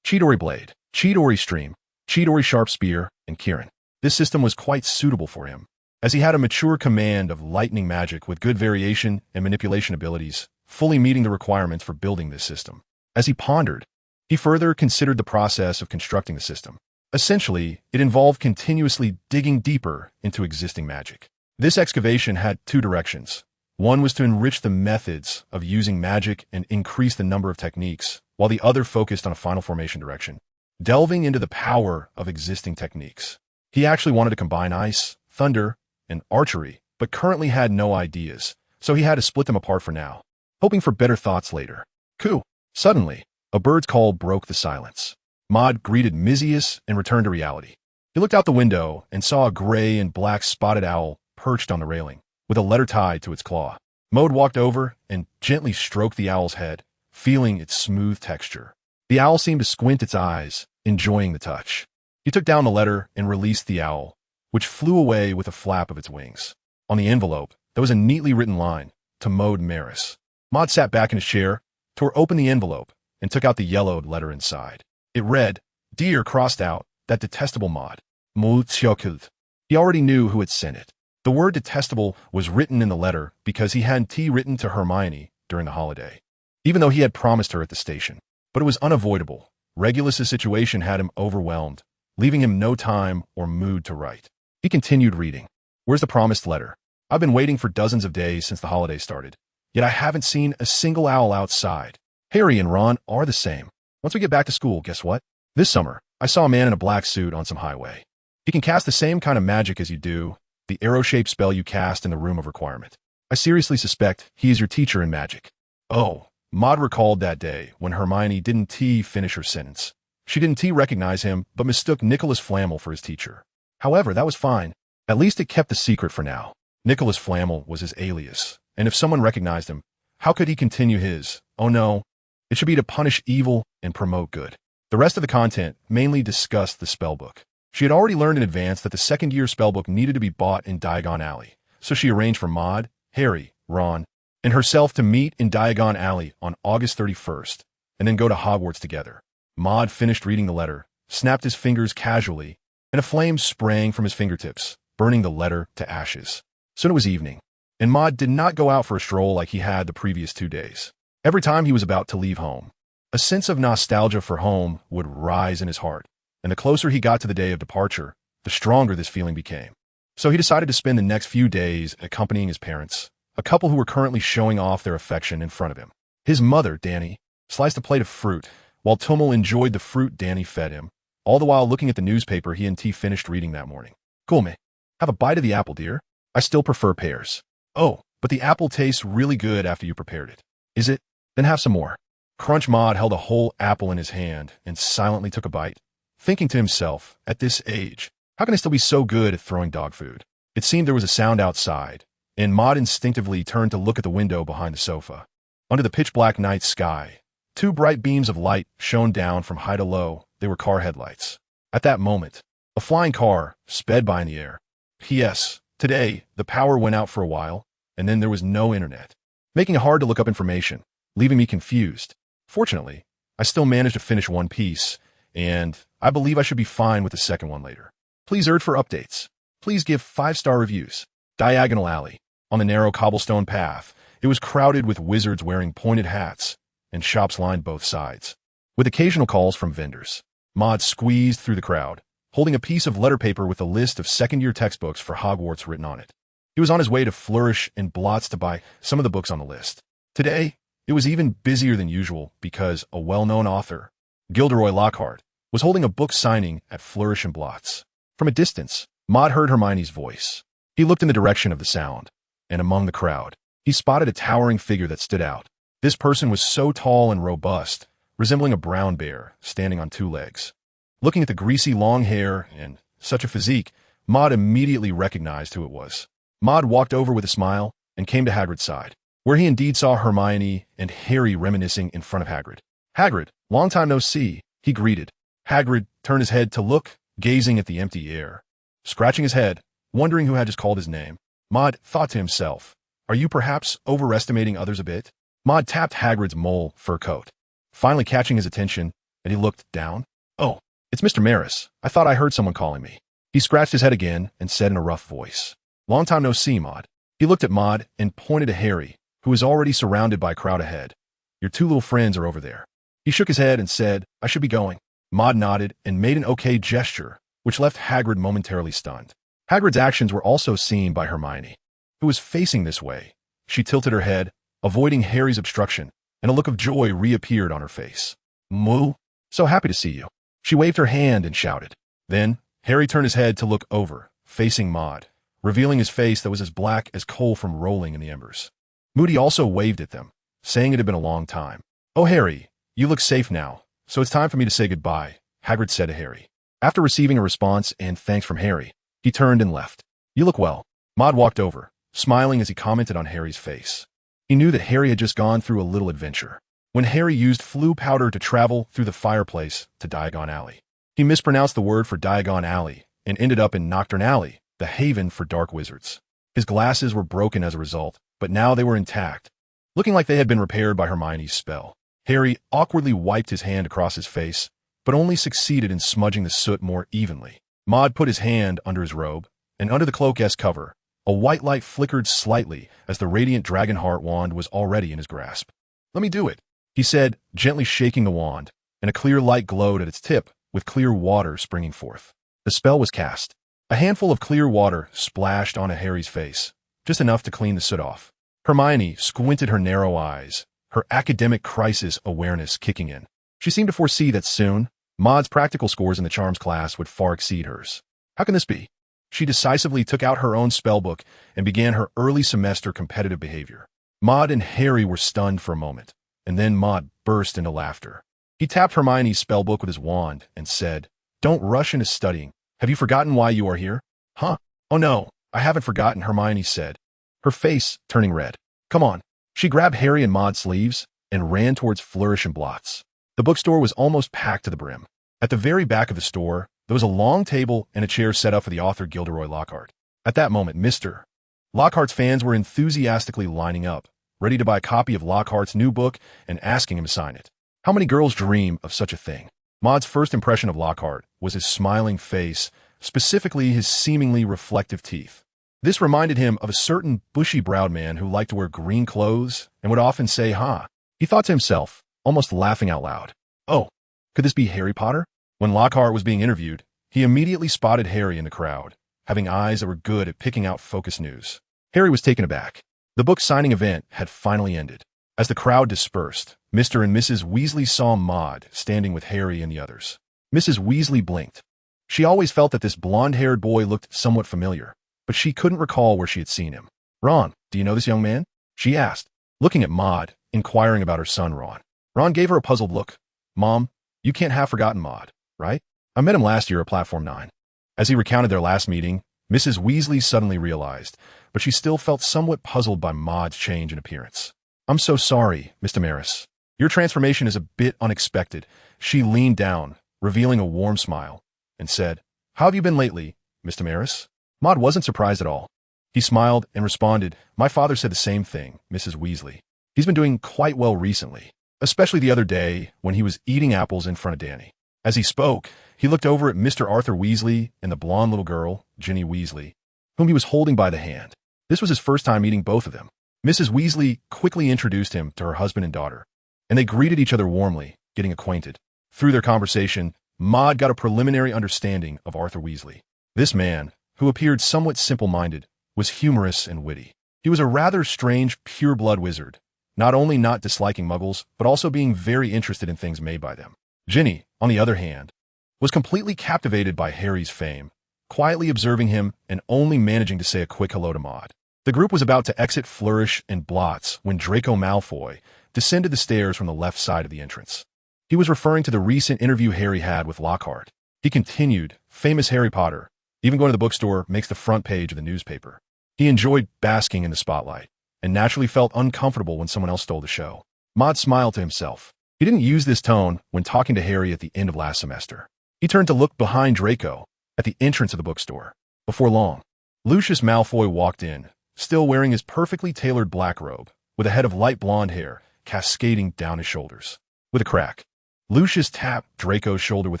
Chidori Blade, Chidori Stream, Chidori Sharp Spear, and Kirin. This system was quite suitable for him, as he had a mature command of lightning magic with good variation and manipulation abilities, fully meeting the requirements for building this system. As he pondered, he further considered the process of constructing the system. Essentially, it involved continuously digging deeper into existing magic. This excavation had two directions. One was to enrich the methods of using magic and increase the number of techniques, while the other focused on a final formation direction, delving into the power of existing techniques. He actually wanted to combine ice, thunder, and archery, but currently had no ideas, so he had to split them apart for now, hoping for better thoughts later. Coo! Suddenly, a bird's call broke the silence. Maud greeted Mizius and returned to reality. He looked out the window and saw a gray and black spotted owl perched on the railing, with a letter tied to its claw. Maud walked over and gently stroked the owl's head, feeling its smooth texture. The owl seemed to squint its eyes, enjoying the touch. He took down the letter and released the owl, which flew away with a flap of its wings. On the envelope, there was a neatly written line, to Maud Maris. Maud sat back in his chair, tore open the envelope, and took out the yellowed letter inside. It read, Dear crossed out, that detestable Maud. Multiokuld. He already knew who had sent it. The word detestable was written in the letter because he had written to Hermione during the holiday, even though he had promised her at the station. But it was unavoidable. Regulus's situation had him overwhelmed, leaving him no time or mood to write. He continued reading. Where's the promised letter? I've been waiting for dozens of days since the holiday started, yet I haven't seen a single owl outside. Harry and Ron are the same. Once we get back to school, guess what? This summer, I saw a man in a black suit on some highway. He can cast the same kind of magic as you do, the arrow-shaped spell you cast in the Room of Requirement. I seriously suspect he is your teacher in magic. Oh, Maud recalled that day when Hermione didn't finish her sentence. She didn't recognize him, but mistook Nicholas Flamel for his teacher. However, that was fine. At least it kept the secret for now. Nicholas Flamel was his alias, and if someone recognized him, how could he continue his, oh no, it should be to punish evil and promote good. The rest of the content mainly discussed the spellbook. She had already learned in advance that the second-year spellbook needed to be bought in Diagon Alley, so she arranged for Maud, Harry, Ron, and herself to meet in Diagon Alley on August 31st, and then go to Hogwarts together. Maud finished reading the letter, snapped his fingers casually, and a flame sprang from his fingertips, burning the letter to ashes. Soon it was evening, and Maud did not go out for a stroll like he had the previous 2 days. Every time he was about to leave home, a sense of nostalgia for home would rise in his heart, and the closer he got to the day of departure, the stronger this feeling became. So he decided to spend the next few days accompanying his parents, a couple who were currently showing off their affection in front of him. His mother, Danny, sliced a plate of fruit, while Tummel enjoyed the fruit Danny fed him, all the while looking at the newspaper he and T finished reading that morning. Cool, me. Have a bite of the apple, dear. I still prefer pears. Oh, but the apple tastes really good after you prepared it. Is it? Then have some more. Crunch Maud held a whole apple in his hand and silently took a bite, thinking to himself, at this age, how can I still be so good at throwing dog food? It seemed there was a sound outside, and Maud instinctively turned to look at the window behind the sofa. Under the pitch-black night sky, 2 bright beams of light shone down from high to low. They were car headlights. At that moment, a flying car sped by in the air. P.S. Today, the power went out for a while, and then there was no internet, making it hard to look up information, leaving me confused. Fortunately, I still managed to finish one piece, and I believe I should be fine with the second one later. Please urge for updates. Please give 5-star reviews. Diagonal Alley. On the narrow cobblestone path, it was crowded with wizards wearing pointed hats, and shops lined both sides, with occasional calls from vendors. Maud squeezed through the crowd, holding a piece of letter paper with a list of second-year textbooks for Hogwarts written on it. He was on his way to Flourish and Blots to buy some of the books on the list. Today, It was even busier than usual because a well-known author, Gilderoy Lockhart, was holding a book signing at Flourish and Blots. From a distance, Maud heard Hermione's voice. He looked in the direction of the sound, and among the crowd, he spotted a towering figure that stood out. This person was so tall and robust, resembling a brown bear standing on two legs. Looking at the greasy long hair and such a physique, Maud immediately recognized who it was. Maud walked over with a smile and came to Hagrid's side, where he indeed saw Hermione and Harry reminiscing in front of Hagrid. "Hagrid, long time no see," he greeted. Hagrid turned his head to look, gazing at the empty air. Scratching his head, wondering who had just called his name, Maud thought to himself, "Are you perhaps overestimating others a bit?" Maud tapped Hagrid's mole fur coat, finally catching his attention, and he looked down. "Oh, it's Mr. Maris. I thought I heard someone calling me." He scratched his head again and said in a rough voice, "Long time no see, Maud." He looked at Maud and pointed to Harry, who was already surrounded by a crowd ahead. "Your two little friends are over there." He shook his head and said, "I should be going." Maud nodded and made an okay gesture, which left Hagrid momentarily stunned. Hagrid's actions were also seen by Hermione, who was facing this way. She tilted her head, avoiding Harry's obstruction, and a look of joy reappeared on her face. "Moo, so happy to see you." She waved her hand and shouted. Then, Harry turned his head to look over, facing Maud, revealing his face that was as black as coal from rolling in the embers. Moody also waved at them, saying it had been a long time. "Oh, Harry, you look safe now, so it's time for me to say goodbye," Hagrid said to Harry. After receiving a response and thanks from Harry, he turned and left. "You look well." Maud walked over, smiling as he commented on Harry's face. He knew that Harry had just gone through a little adventure. When Harry used flue powder to travel through the fireplace to Diagon Alley, he mispronounced the word for Diagon Alley and ended up in Nocturne Alley, the haven for dark wizards. His glasses were broken as a result, but now they were intact, looking like they had been repaired by Hermione's spell. Harry awkwardly wiped his hand across his face, but only succeeded in smudging the soot more evenly. Maud put his hand under his robe, and under the cloak-esque cover, a white light flickered slightly as the radiant Dragonheart wand was already in his grasp. "Let me do it," he said, gently shaking the wand, and a clear light glowed at its tip, with clear water springing forth. The spell was cast. A handful of clear water splashed onto Harry's face, just enough to clean the soot off. Hermione squinted her narrow eyes, her academic crisis awareness kicking in. She seemed to foresee that soon, Maud's practical scores in the charms class would far exceed hers. How can this be? She decisively took out her own spellbook and began her early semester competitive behavior. Maud and Harry were stunned for a moment, and then Maud burst into laughter. He tapped Hermione's spellbook with his wand and said, "Don't rush into studying. Have you forgotten why you are here?" "Huh? Oh no, I haven't forgotten," Hermione said, her face turning red. "Come on." She grabbed Harry and Maud's sleeves and ran towards Flourish and Blots. The bookstore was almost packed to the brim. At the very back of the store, there was a long table and a chair set up for the author Gilderoy Lockhart. At that moment, Mr. Lockhart's fans were enthusiastically lining up, ready to buy a copy of Lockhart's new book and asking him to sign it. How many girls dream of such a thing? Maud's first impression of Lockhart was his smiling face, specifically his seemingly reflective teeth. This reminded him of a certain bushy-browed man who liked to wear green clothes and would often say, "Ha." He thought to himself, almost laughing out loud, "Oh, could this be Harry Potter?" When Lockhart was being interviewed, he immediately spotted Harry in the crowd, having eyes that were good at picking out focus news. Harry was taken aback. The book signing event had finally ended. As the crowd dispersed, Mr. and Mrs. Weasley saw Maud standing with Harry and the others. Mrs. Weasley blinked. She always felt that this blonde-haired boy looked somewhat familiar, but she couldn't recall where she had seen him. "Ron, do you know this young man?" she asked, looking at Maud, inquiring about her son, Ron. Ron gave her a puzzled look. "Mom, you can't have forgotten Maud, right? I met him last year at Platform 9. As he recounted their last meeting, Mrs. Weasley suddenly realized, but she still felt somewhat puzzled by Maud's change in appearance. "I'm so sorry, Mr. Maris. Your transformation is a bit unexpected." She leaned down, revealing a warm smile, and said, "How have you been lately, Mr. Maris?" Maud wasn't surprised at all. He smiled and responded, "My father said the same thing, Mrs. Weasley. He's been doing quite well recently, especially the other day when he was eating apples in front of Danny." As he spoke, he looked over at Mr. Arthur Weasley and the blonde little girl, Ginny Weasley, whom he was holding by the hand. This was his first time meeting both of them. Mrs. Weasley quickly introduced him to her husband and daughter, and they greeted each other warmly, getting acquainted. Through their conversation, Maud got a preliminary understanding of Arthur Weasley. This man, who appeared somewhat simple-minded, was humorous and witty. He was a rather strange pure-blood wizard, not only not disliking muggles, but also being very interested in things made by them. Ginny, on the other hand, was completely captivated by Harry's fame, quietly observing him and only managing to say a quick hello to Maud. The group was about to exit Flourish and Blots when Draco Malfoy descended the stairs from the left side of the entrance. He was referring to the recent interview Harry had with Lockhart. He continued, famous Harry Potter, even going to the bookstore, makes the front page of the newspaper. He enjoyed basking in the spotlight, and naturally felt uncomfortable when someone else stole the show. Maud smiled to himself. He didn't use this tone when talking to Harry at the end of last semester. He turned to look behind Draco, at the entrance of the bookstore. Before long, Lucius Malfoy walked in, still wearing his perfectly tailored black robe, with a head of light blonde hair cascading down his shoulders. With a crack, Lucius tapped Draco's shoulder with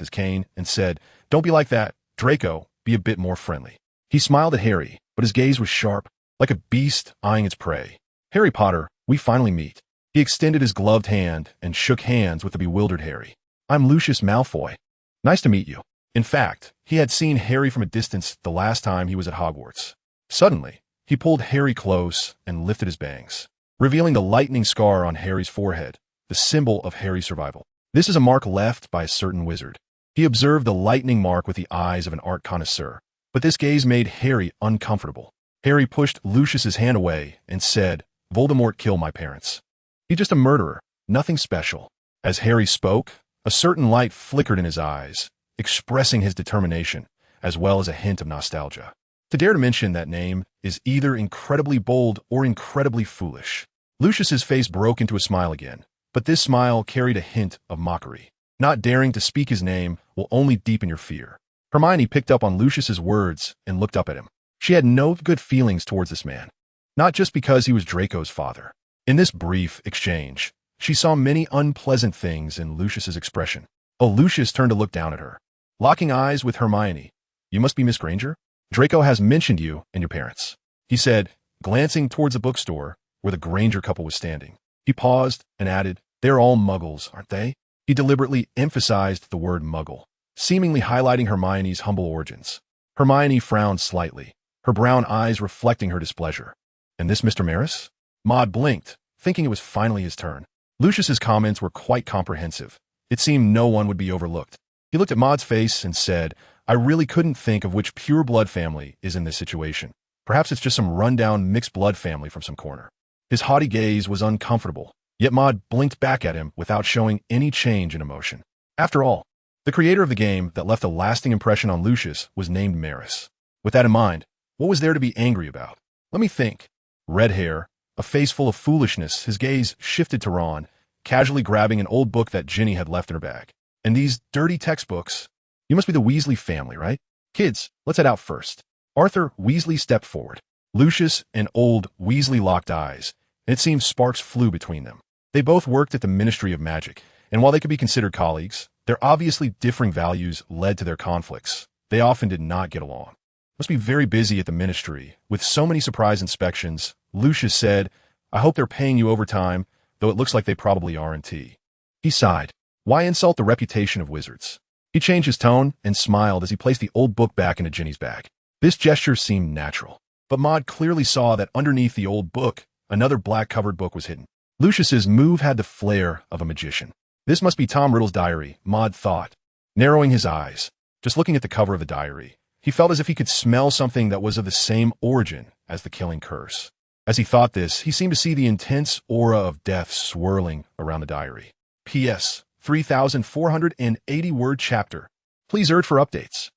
his cane and said, "Don't be like that, Draco, be a bit more friendly." He smiled at Harry, but his gaze was sharp, like a beast eyeing its prey. "Harry Potter, we finally meet." He extended his gloved hand and shook hands with the bewildered Harry. "I'm Lucius Malfoy. Nice to meet you." In fact, he had seen Harry from a distance the last time he was at Hogwarts. Suddenly, he pulled Harry close and lifted his bangs, revealing the lightning scar on Harry's forehead, the symbol of Harry's survival. This is a mark left by a certain wizard. He observed the lightning mark with the eyes of an art connoisseur, but this gaze made Harry uncomfortable. Harry pushed Lucius's hand away and said, "Voldemort killed my parents. He's just a murderer, nothing special." As Harry spoke, a certain light flickered in his eyes, expressing his determination, as well as a hint of nostalgia. To dare to mention that name is either incredibly bold or incredibly foolish. Lucius's face broke into a smile again, but this smile carried a hint of mockery. Not daring to speak his name will only deepen your fear. Hermione picked up on Lucius's words and looked up at him. She had no good feelings towards this man, not just because he was Draco's father. In this brief exchange, she saw many unpleasant things in Lucius's expression. Oh, Lucius turned to look down at her, locking eyes with Hermione. "You must be Miss Granger? Draco has mentioned you and your parents," he said, glancing towards the bookstore where the Granger couple was standing. He paused and added, "They're all muggles, aren't they?" He deliberately emphasized the word muggle, seemingly highlighting Hermione's humble origins. Hermione frowned slightly, her brown eyes reflecting her displeasure. "And this Mr. Maris?" Maud blinked, thinking it was finally his turn. Lucius's comments were quite comprehensive. It seemed no one would be overlooked. He looked at Maud's face and said, "I really couldn't think of which pure blood family is in this situation. Perhaps it's just some rundown mixed blood family from some corner." His haughty gaze was uncomfortable, yet Maud blinked back at him without showing any change in emotion. After all, the creator of the game that left a lasting impression on Lucius was named Maris. With that in mind, what was there to be angry about? Let me think. Red hair, a face full of foolishness, his gaze shifted to Ron, casually grabbing an old book that Ginny had left in her bag. "And these dirty textbooks? You must be the Weasley family, right? Kids, let's head out first." Arthur Weasley stepped forward. Lucius and old Weasley locked eyes, and it seemed sparks flew between them. They both worked at the Ministry of Magic, and while they could be considered colleagues, their obviously differing values led to their conflicts. They often did not get along. "Must be very busy at the Ministry, with so many surprise inspections," Lucius said. "I hope they're paying you overtime, though it looks like they probably aren't." He sighed. Why insult the reputation of wizards? He changed his tone and smiled as he placed the old book back into Ginny's bag. This gesture seemed natural, but Maud clearly saw that underneath the old book, another black-covered book was hidden. Lucius's move had the flair of a magician. This must be Tom Riddle's diary, Maud thought, narrowing his eyes. Just looking at the cover of the diary, he felt as if he could smell something that was of the same origin as the killing curse. As he thought this, he seemed to see the intense aura of death swirling around the diary. P.S. 3,480-word chapter. Please urge for updates.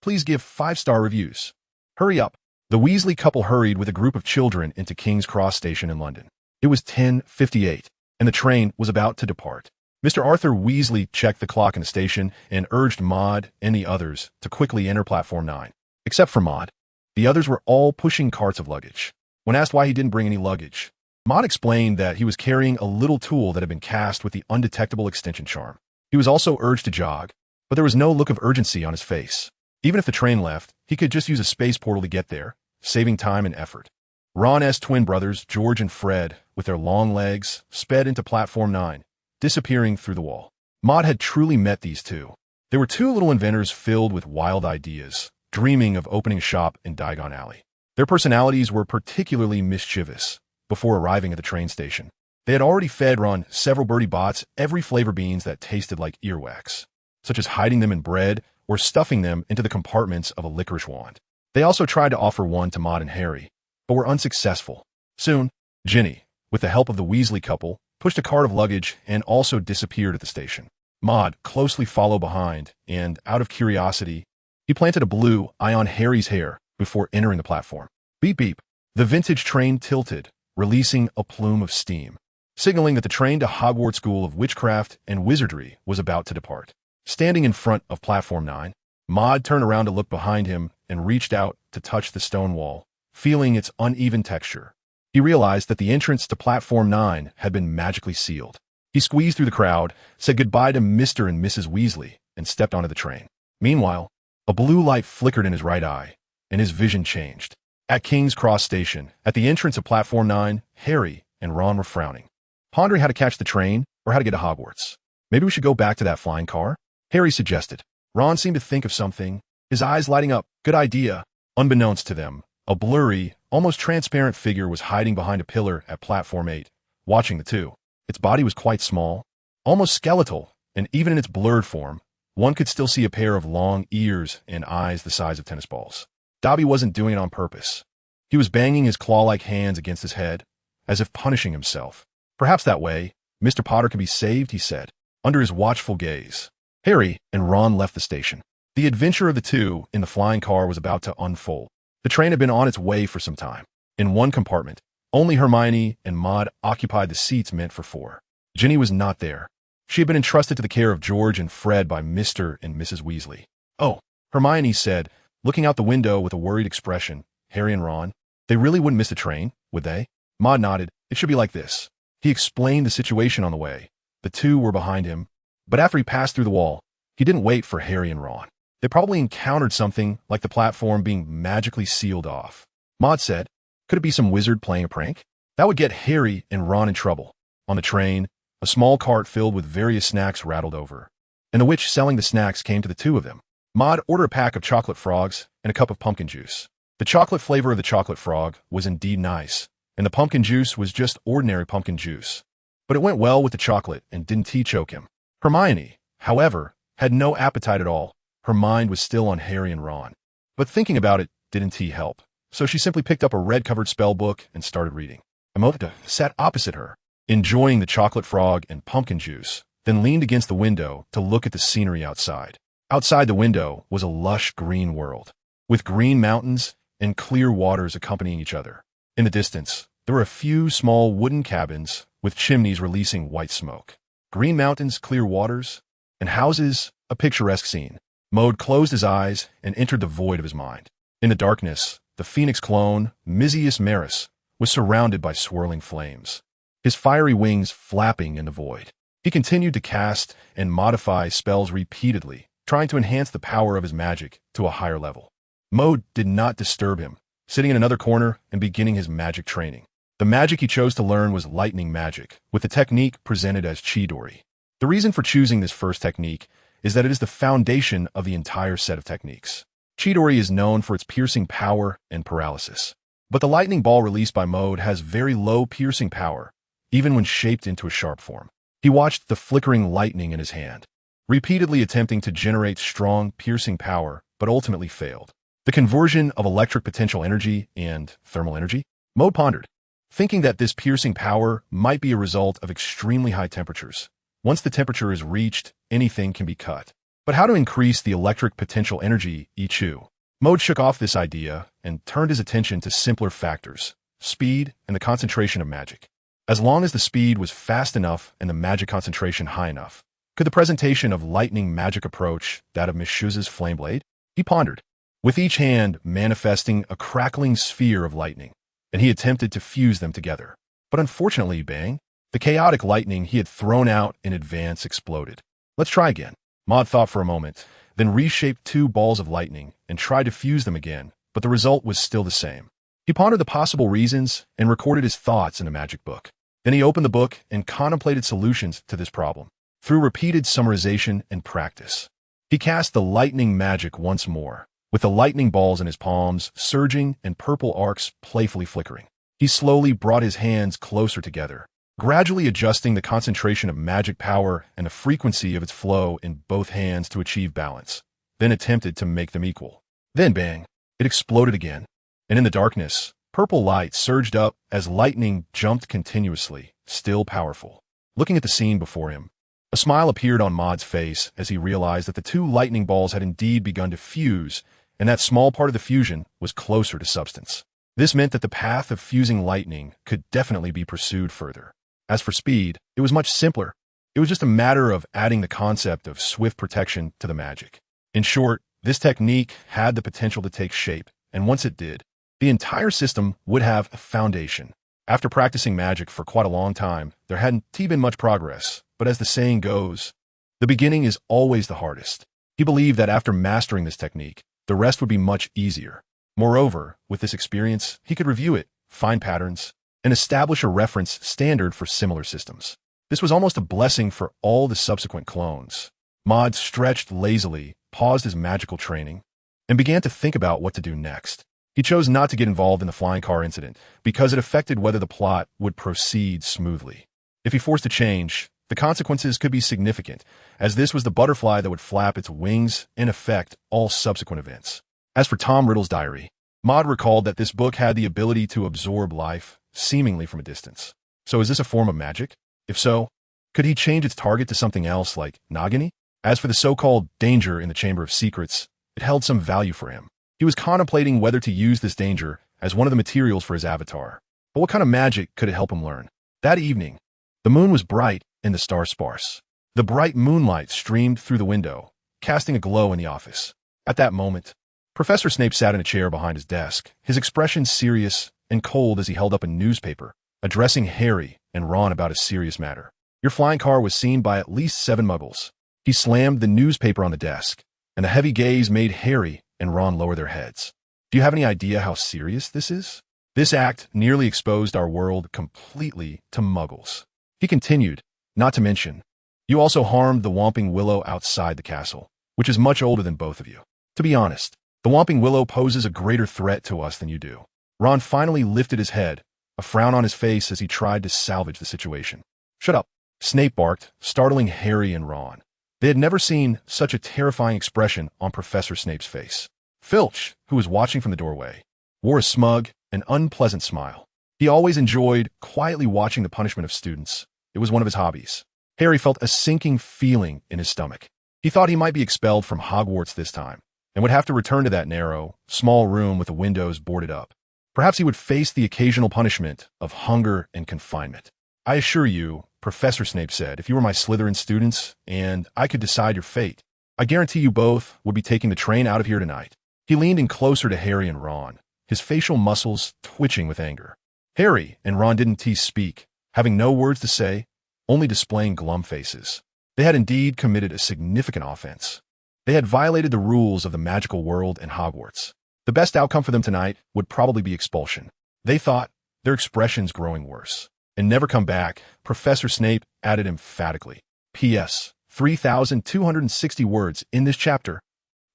Please give 5-star reviews. Hurry up. The Weasley couple hurried with a group of children into King's Cross Station in London. It was 10:58, and the train was about to depart. Mr. Arthur Weasley checked the clock in the station and urged Maud and the others to quickly enter Platform 9. Except for Maud. The others were all pushing carts of luggage. When asked why he didn't bring any luggage, Maud explained that he was carrying a little tool that had been cast with the undetectable extension charm. He was also urged to jog, but there was no look of urgency on his face. Even if the train left, he could just use a space portal to get there, saving time and effort. Ron's twin brothers, George and Fred, with their long legs, sped into Platform 9, disappearing through the wall. Maud had truly met these two. They were two little inventors filled with wild ideas, dreaming of opening a shop in Diagon Alley. Their personalities were particularly mischievous before arriving at the train station. They had already fed Ron several birdie bots every flavor beans that tasted like earwax, such as hiding them in bread or stuffing them into the compartments of a licorice wand. They also tried to offer one to Maud and Harry, but were unsuccessful. Soon, Ginny, with the help of the Weasley couple, pushed a cart of luggage and also disappeared at the station. Maud closely followed behind, and, out of curiosity, he planted a blue eye on Harry's hair before entering the platform. Beep beep. The vintage train tilted, releasing a plume of steam, signaling that the train to Hogwarts School of Witchcraft and Wizardry was about to depart. Standing in front of Platform 9, Maud turned around to look behind him and reached out to touch the stone wall, feeling its uneven texture. He realized that the entrance to Platform 9 had been magically sealed. He squeezed through the crowd, said goodbye to Mr. and Mrs. Weasley, and stepped onto the train. Meanwhile, a blue light flickered in his right eye, and his vision changed. At King's Cross Station, at the entrance of Platform 9, Harry and Ron were frowning, pondering how to catch the train or how to get to Hogwarts. Maybe we should go back to that flying car? Harry suggested. Ron seemed to think of something, his eyes lighting up. Good idea. Unbeknownst to them, a blurry, almost transparent figure was hiding behind a pillar at Platform 8, watching the two. Its body was quite small, almost skeletal, and even in its blurred form, one could still see a pair of long ears and eyes the size of tennis balls. Dobby wasn't doing it on purpose. He was banging his claw-like hands against his head, as if punishing himself. Perhaps that way, Mr. Potter could be saved, he said, under his watchful gaze. Harry and Ron left the station. The adventure of the two in the flying car was about to unfold. The train had been on its way for some time. In one compartment, only Hermione and Maud occupied the seats meant for four. Ginny was not there. She had been entrusted to the care of George and Fred by Mr. and Mrs. Weasley. Oh, Hermione said, looking out the window with a worried expression. Harry and Ron, they really wouldn't miss the train, would they? Maud nodded. It should be like this. He explained the situation on the way. The two were behind him, but after he passed through the wall, he didn't wait for Harry and Ron. They probably encountered something like the platform being magically sealed off. Maud said, could it be some wizard playing a prank? That would get Harry and Ron in trouble. On the train, a small cart filled with various snacks rattled over, and the witch selling the snacks came to the two of them. Maud ordered a pack of chocolate frogs and a cup of pumpkin juice. The chocolate flavor of the chocolate frog was indeed nice, and the pumpkin juice was just ordinary pumpkin juice. But it went well with the chocolate and didn't tea-choke him. Hermione, however, had no appetite at all. Her mind was still on Harry and Ron. But thinking about it didn't tea help, so she simply picked up a red-covered spell book and started reading. Amota sat opposite her, enjoying the chocolate frog and pumpkin juice, then leaned against the window to look at the scenery outside. Outside the window was a lush green world, with green mountains and clear waters accompanying each other. In the distance, there were a few small wooden cabins with chimneys releasing white smoke. Green mountains, clear waters, and houses, a picturesque scene. Maud closed his eyes and entered the void of his mind. In the darkness, the phoenix clone, Misius Maris, was surrounded by swirling flames, his fiery wings flapping in the void. He continued to cast and modify spells repeatedly, trying to enhance the power of his magic to a higher level. Maud did not disturb him, sitting in another corner and beginning his magic training. The magic he chose to learn was lightning magic, with the technique presented as Chidori. The reason for choosing this first technique is that it is the foundation of the entire set of techniques. Chidori is known for its piercing power and paralysis, but the lightning ball released by Maud has very low piercing power, even when shaped into a sharp form. He watched the flickering lightning in his hand, repeatedly attempting to generate strong piercing power, but ultimately failed. The conversion of electric potential energy and thermal energy? Maud pondered, thinking that this piercing power might be a result of extremely high temperatures. Once the temperature is reached, anything can be cut. But how to increase the electric potential energy Ichu? Maud shook off this idea and turned his attention to simpler factors, speed and the concentration of magic. As long as the speed was fast enough and the magic concentration high enough, could the presentation of lightning magic approach that of Miss Schutz's flame blade? He pondered, with each hand manifesting a crackling sphere of lightning, and he attempted to fuse them together. But unfortunately, bang, the chaotic lightning he had thrown out in advance exploded. Let's try again. Maud thought for a moment, then reshaped two balls of lightning and tried to fuse them again, but the result was still the same. He pondered the possible reasons and recorded his thoughts in a magic book. Then he opened the book and contemplated solutions to this problem. Through repeated summarization and practice, he cast the lightning magic once more, with the lightning balls in his palms surging and purple arcs playfully flickering. He slowly brought his hands closer together, gradually adjusting the concentration of magic power and the frequency of its flow in both hands to achieve balance, then attempted to make them equal. Then bang, it exploded again, and in the darkness, purple light surged up as lightning jumped continuously, still powerful. Looking at the scene before him, a smile appeared on Maud's face as he realized that the two lightning balls had indeed begun to fuse, and that small part of the fusion was closer to substance. This meant that the path of fusing lightning could definitely be pursued further. As for speed, it was much simpler. It was just a matter of adding the concept of swift protection to the magic. In short, this technique had the potential to take shape, and once it did, the entire system would have a foundation. After practicing magic for quite a long time, there hadn't been much progress, but as the saying goes, the beginning is always the hardest. He believed that after mastering this technique, the rest would be much easier. Moreover, with this experience, he could review it, find patterns, and establish a reference standard for similar systems. This was almost a blessing for all the subsequent clones. Maud stretched lazily, paused his magical training, and began to think about what to do next. He chose not to get involved in the flying car incident because it affected whether the plot would proceed smoothly. If he forced a change, the consequences could be significant, as this was the butterfly that would flap its wings and affect all subsequent events. As for Tom Riddle's diary, Maud recalled that this book had the ability to absorb life, seemingly from a distance. So is this a form of magic? If so, could he change its target to something else like Nagini? As for the so-called danger in the Chamber of Secrets, it held some value for him. He was contemplating whether to use this danger as one of the materials for his avatar. But what kind of magic could it help him learn? That evening, the moon was bright and the stars sparse. The bright moonlight streamed through the window, casting a glow in the office. At that moment, Professor Snape sat in a chair behind his desk, his expression serious and cold as he held up a newspaper, addressing Harry and Ron about a serious matter. Your flying car was seen by at least 7 muggles. He slammed the newspaper on the desk, and the heavy gaze made Harry and Ron lower their heads. Do you have any idea how serious this is? This act nearly exposed our world completely to muggles. He continued, not to mention, you also harmed the Whomping Willow outside the castle, which is much older than both of you. To be honest, the Whomping Willow poses a greater threat to us than you do. Ron finally lifted his head, a frown on his face as he tried to salvage the situation. Shut up, Snape barked, startling Harry and Ron. They had never seen such a terrifying expression on Professor Snape's face. Filch, who was watching from the doorway, wore a smug and unpleasant smile. He always enjoyed quietly watching the punishment of students. It was one of his hobbies. Harry felt a sinking feeling in his stomach. He thought he might be expelled from Hogwarts this time, and would have to return to that narrow, small room with the windows boarded up. Perhaps he would face the occasional punishment of hunger and confinement. I assure you, Professor Snape said, if you were my Slytherin students, and I could decide your fate, I guarantee you both would be taking the train out of here tonight. He leaned in closer to Harry and Ron, his facial muscles twitching with anger. Harry and Ron didn't speak, having no words to say, only displaying glum faces. They had indeed committed a significant offense. They had violated the rules of the magical world and Hogwarts. The best outcome for them tonight would probably be expulsion. They thought, their expressions growing worse. And never come back, Professor Snape added emphatically. P.S. 3,260 words in this chapter,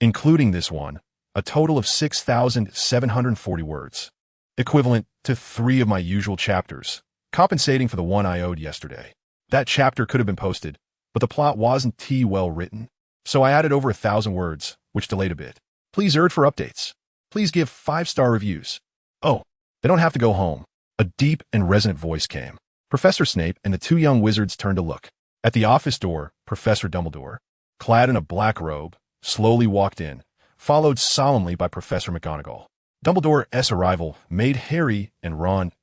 including this one, a total of 6,740 words, equivalent to 3 of my usual chapters, compensating for the one I owed yesterday. That chapter could have been posted, but the plot wasn't well written, so I added over 1,000 words, which delayed a bit. Please urge for updates. Please give 5-star reviews. Oh, they don't have to go home. A deep and resonant voice came. Professor Snape and the 2 young wizards turned to look. At the office door, Professor Dumbledore, clad in a black robe, slowly walked in, followed solemnly by Professor McGonagall. Dumbledore's arrival made Harry and Ron's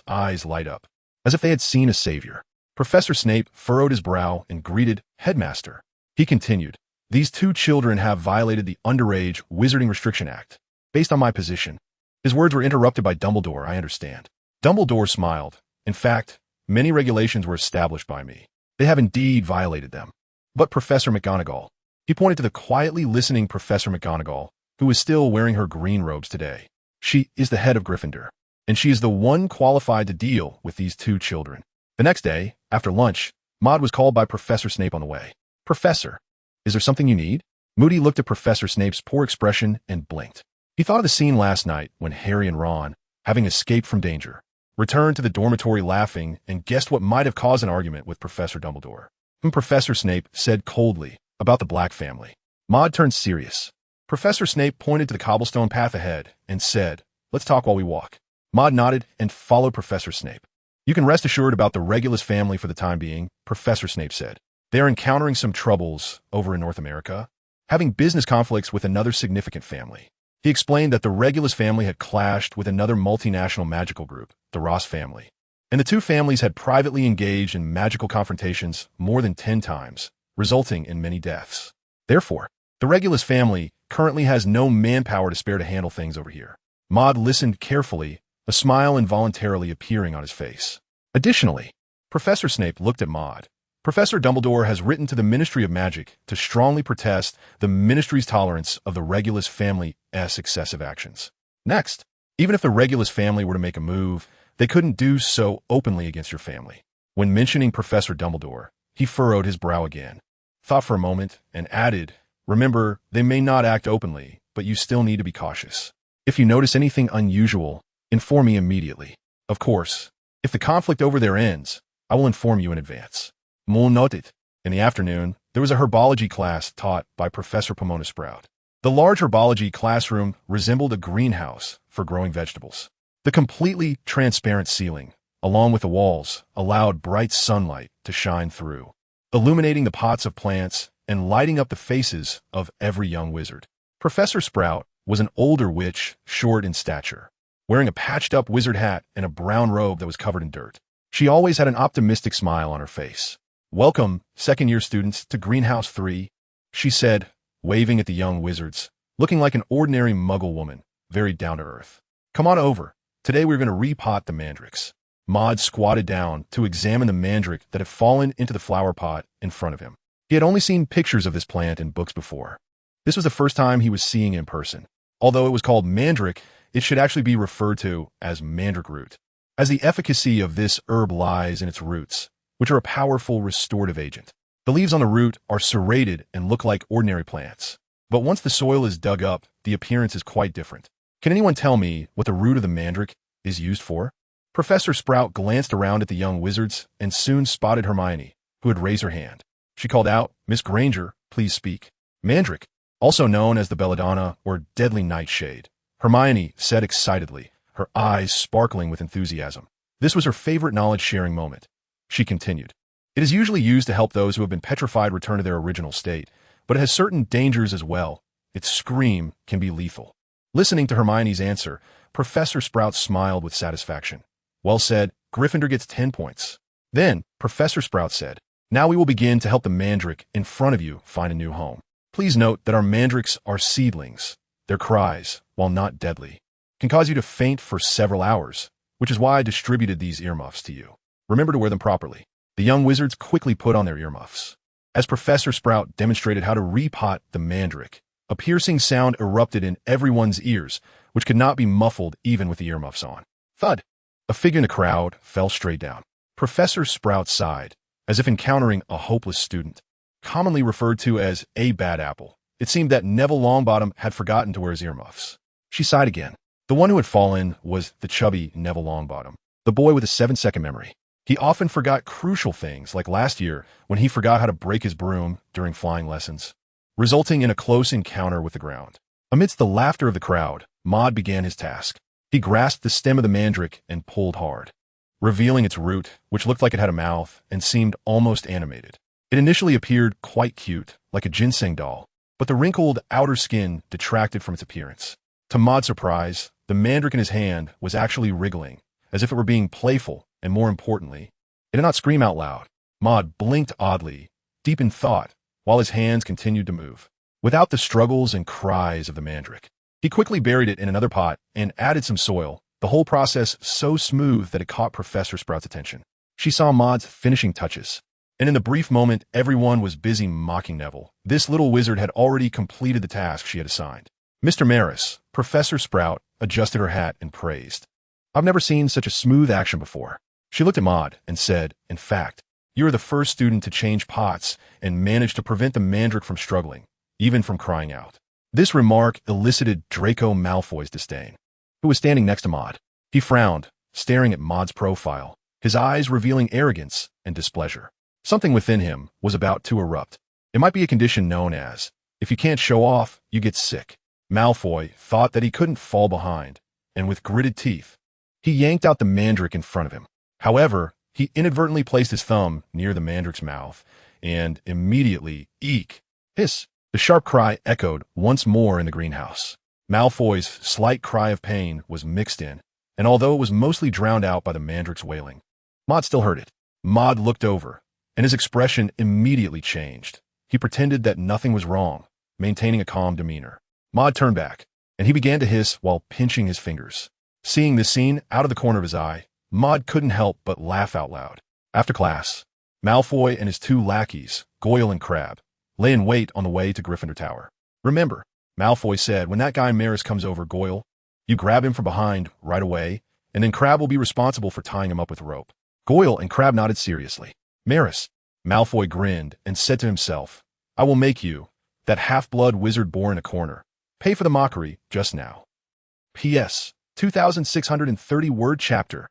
eyes light up, as if they had seen a savior. Professor Snape furrowed his brow and greeted Headmaster. He continued, these 2 children have violated the Underage Wizarding Restriction Act. Based on my position. His words were interrupted by Dumbledore, I understand. Dumbledore smiled. In fact, many regulations were established by me. They have indeed violated them. But Professor McGonagall, he pointed to the quietly listening Professor McGonagall, who is still wearing her green robes today. She is the head of Gryffindor, and she is the one qualified to deal with these 2 children. The next day, after lunch, Maud was called by Professor Snape on the way. Professor, is there something you need? Moody looked at Professor Snape's poor expression and blinked. He thought of the scene last night when Harry and Ron, having escaped from danger, returned to the dormitory laughing and guessed what might have caused an argument with Professor Dumbledore. Professor Snape said coldly about the Black family. Maud turned serious. Professor Snape pointed to the cobblestone path ahead and said, "Let's talk while we walk." Maud nodded and followed Professor Snape. "You can rest assured about the Regulus family for the time being," Professor Snape said. "They are encountering some troubles over in North America, having business conflicts with another significant family." He explained that the Regulus family had clashed with another multinational magical group, the Ross family, and the two families had privately engaged in magical confrontations more than 10 times, resulting in many deaths. Therefore, the Regulus family currently has no manpower to spare to handle things over here. Maud listened carefully, a smile involuntarily appearing on his face. Additionally, Professor Snape looked at Maud. Professor Dumbledore has written to the Ministry of Magic to strongly protest the Ministry's tolerance of the Regulus family's excessive actions. Next, even if the Regulus family were to make a move, they couldn't do so openly against your family. When mentioning Professor Dumbledore, he furrowed his brow again, thought for a moment, and added, "Remember, they may not act openly, but you still need to be cautious. If you notice anything unusual, inform me immediately. Of course, if the conflict over there ends, I will inform you in advance." Mole noted. In the afternoon, there was a herbology class taught by Professor Pomona Sprout. The large herbology classroom resembled a greenhouse for growing vegetables. The completely transparent ceiling, along with the walls, allowed bright sunlight to shine through, illuminating the pots of plants and lighting up the faces of every young wizard. Professor Sprout was an older witch, short in stature, wearing a patched-up wizard hat and a brown robe that was covered in dirt. She always had an optimistic smile on her face. "Welcome, second-year students, to Greenhouse 3, she said, waving at the young wizards, looking like an ordinary muggle woman, very down-to-earth. "Come on over. Today we're going to repot the mandrakes." Maud squatted down to examine the mandrake that had fallen into the flower pot in front of him. He had only seen pictures of this plant in books before. This was the first time he was seeing it in person. Although it was called mandrake, it should actually be referred to as mandrake root, as the efficacy of this herb lies in its roots, which are a powerful restorative agent. The leaves on the root are serrated and look like ordinary plants. But once the soil is dug up, the appearance is quite different. Can anyone tell me what the root of the mandrake is used for? Professor Sprout glanced around at the young wizards and soon spotted Hermione, who had raised her hand. She called out, "Miss Granger, please speak." "Mandrake, also known as the belladonna or deadly nightshade," Hermione said excitedly, her eyes sparkling with enthusiasm. This was her favorite knowledge-sharing moment. She continued, "It is usually used to help those who have been petrified return to their original state, but it has certain dangers as well. Its scream can be lethal." Listening to Hermione's answer, Professor Sprout smiled with satisfaction. "Well said, Gryffindor gets 10 points. Then, Professor Sprout said, "Now we will begin to help the mandrake in front of you find a new home. Please note that our mandrakes are seedlings. Their cries, while not deadly, can cause you to faint for several hours, which is why I distributed these earmuffs to you. Remember to wear them properly." The young wizards quickly put on their earmuffs. As Professor Sprout demonstrated how to repot the mandrake, a piercing sound erupted in everyone's ears, which could not be muffled even with the earmuffs on. Thud! A figure in the crowd fell straight down. Professor Sprout sighed, as if encountering a hopeless student, commonly referred to as a bad apple. It seemed that Neville Longbottom had forgotten to wear his earmuffs. She sighed again. The one who had fallen was the chubby Neville Longbottom, the boy with a 7-second memory. He often forgot crucial things, like last year when he forgot how to break his broom during flying lessons, resulting in a close encounter with the ground. Amidst the laughter of the crowd, Maud began his task. He grasped the stem of the mandrake and pulled hard, revealing its root, which looked like it had a mouth and seemed almost animated. It initially appeared quite cute, like a ginseng doll, but the wrinkled outer skin detracted from its appearance. To Maud's surprise, the mandrake in his hand was actually wriggling, as if it were being playful, and more importantly, it did not scream out loud. Maud blinked oddly, deep in thought, while his hands continued to move, without the struggles and cries of the mandrake. He quickly buried it in another pot and added some soil, the whole process so smooth that it caught Professor Sprout's attention. She saw Maud's finishing touches, and in the brief moment everyone was busy mocking Neville. This little wizard had already completed the task she had assigned. "Mr. Maris," Professor Sprout adjusted her hat and praised. "I've never seen such a smooth action before." She looked at Maud and said, "In fact, you are the first student to change pots and manage to prevent the mandrake from struggling, even from crying out." This remark elicited Draco Malfoy's disdain, who was standing next to Maud. He frowned, staring at Maud's profile, his eyes revealing arrogance and displeasure. Something within him was about to erupt. It might be a condition known as, if you can't show off, you get sick. Malfoy thought that he couldn't fall behind, and with gritted teeth, he yanked out the mandrake in front of him. However, he inadvertently placed his thumb near the mandrake's mouth, and immediately, eek, hiss, the sharp cry echoed once more in the greenhouse. Malfoy's slight cry of pain was mixed in, and although it was mostly drowned out by the mandrake's wailing, Maud still heard it. Maud looked over, and his expression immediately changed. He pretended that nothing was wrong, maintaining a calm demeanor. Maud turned back, and he began to hiss while pinching his fingers. Seeing this scene out of the corner of his eye, Maud couldn't help but laugh out loud. After class, Malfoy and his two lackeys, Goyle and Crabbe, lay in wait on the way to Gryffindor Tower. Remember, Malfoy said, when that guy Maris comes over, Goyle, you grab him from behind right away, and then Crabbe will be responsible for tying him up with rope. Goyle and Crabbe nodded seriously. Maris, Malfoy grinned and said to himself, I will make you, that half-blood wizard born in a corner, pay for the mockery just now. P.S. 2,630-word chapter.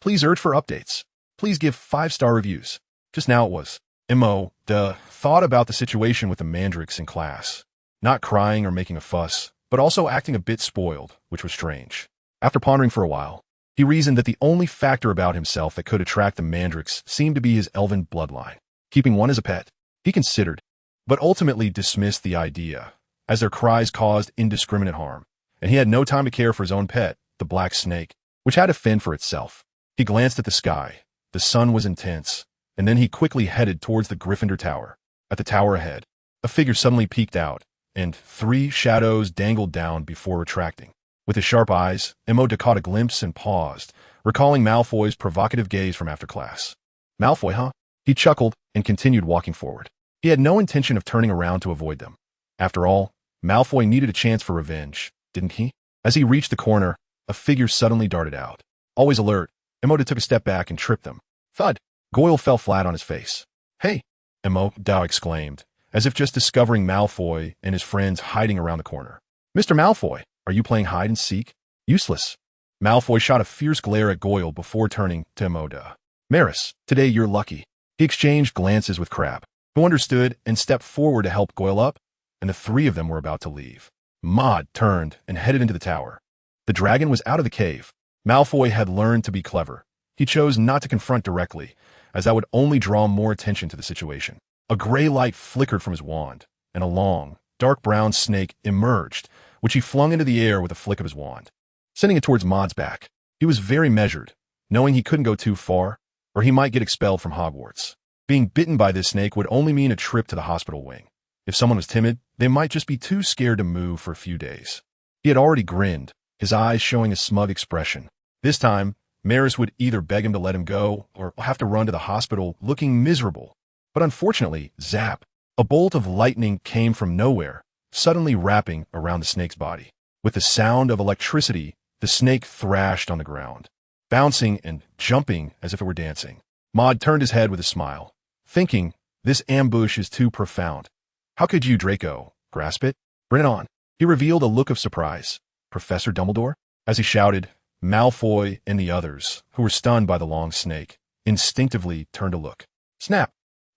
Please urge for updates. Please give 5-star reviews. Just now it was. M.O. Thought about the situation with the mandrakes in class. Not crying or making a fuss, but also acting a bit spoiled, which was strange. After pondering for a while, he reasoned that the only factor about himself that could attract the mandrakes seemed to be his elven bloodline. Keeping one as a pet, he considered, but ultimately dismissed the idea, as their cries caused indiscriminate harm, and he had no time to care for his own pet, the black snake, which had to fend for itself. He glanced at the sky. The sun was intense, and then he quickly headed towards the Gryffindor Tower. At the tower ahead, a figure suddenly peeked out, and 3 shadows dangled down before retracting. With his sharp eyes, M.O. caught a glimpse and paused, recalling Malfoy's provocative gaze from after class. Malfoy, huh? He chuckled and continued walking forward. He had no intention of turning around to avoid them. After all, Malfoy needed a chance for revenge, didn't he? As he reached the corner, a figure suddenly darted out. Always alert, M.O. took a step back and tripped them. Thud! Goyle fell flat on his face. Hey! M.O. exclaimed, as if just discovering Malfoy and his friends hiding around the corner. Mr. Malfoy, are you playing hide and seek? Useless. Malfoy shot a fierce glare at Goyle before turning to M.O. Maris, today you're lucky. He exchanged glances with Crabbe, who understood and stepped forward to help Goyle up, and the 3 of them were about to leave. Maud turned and headed into the tower. The dragon was out of the cave. Malfoy had learned to be clever. He chose not to confront directly, as that would only draw more attention to the situation. A gray light flickered from his wand, and a long, dark brown snake emerged, which he flung into the air with a flick of his wand, sending it towards Maud's back. He was very measured, knowing he couldn't go too far, or he might get expelled from Hogwarts. Being bitten by this snake would only mean a trip to the hospital wing. If someone was timid, they might just be too scared to move for a few days. He had already grinned, his eyes showing a smug expression. This time, Maris would either beg him to let him go or have to run to the hospital looking miserable. But unfortunately, zap, a bolt of lightning came from nowhere, suddenly wrapping around the snake's body. With the sound of electricity, the snake thrashed on the ground, bouncing and jumping as if it were dancing. Maud turned his head with a smile, thinking, this ambush is too profound. How could you, Draco, grasp it? Bring it on. He revealed a look of surprise. Professor Dumbledore? As he shouted, Malfoy and the others, who were stunned by the long snake, instinctively turned to look. Snap!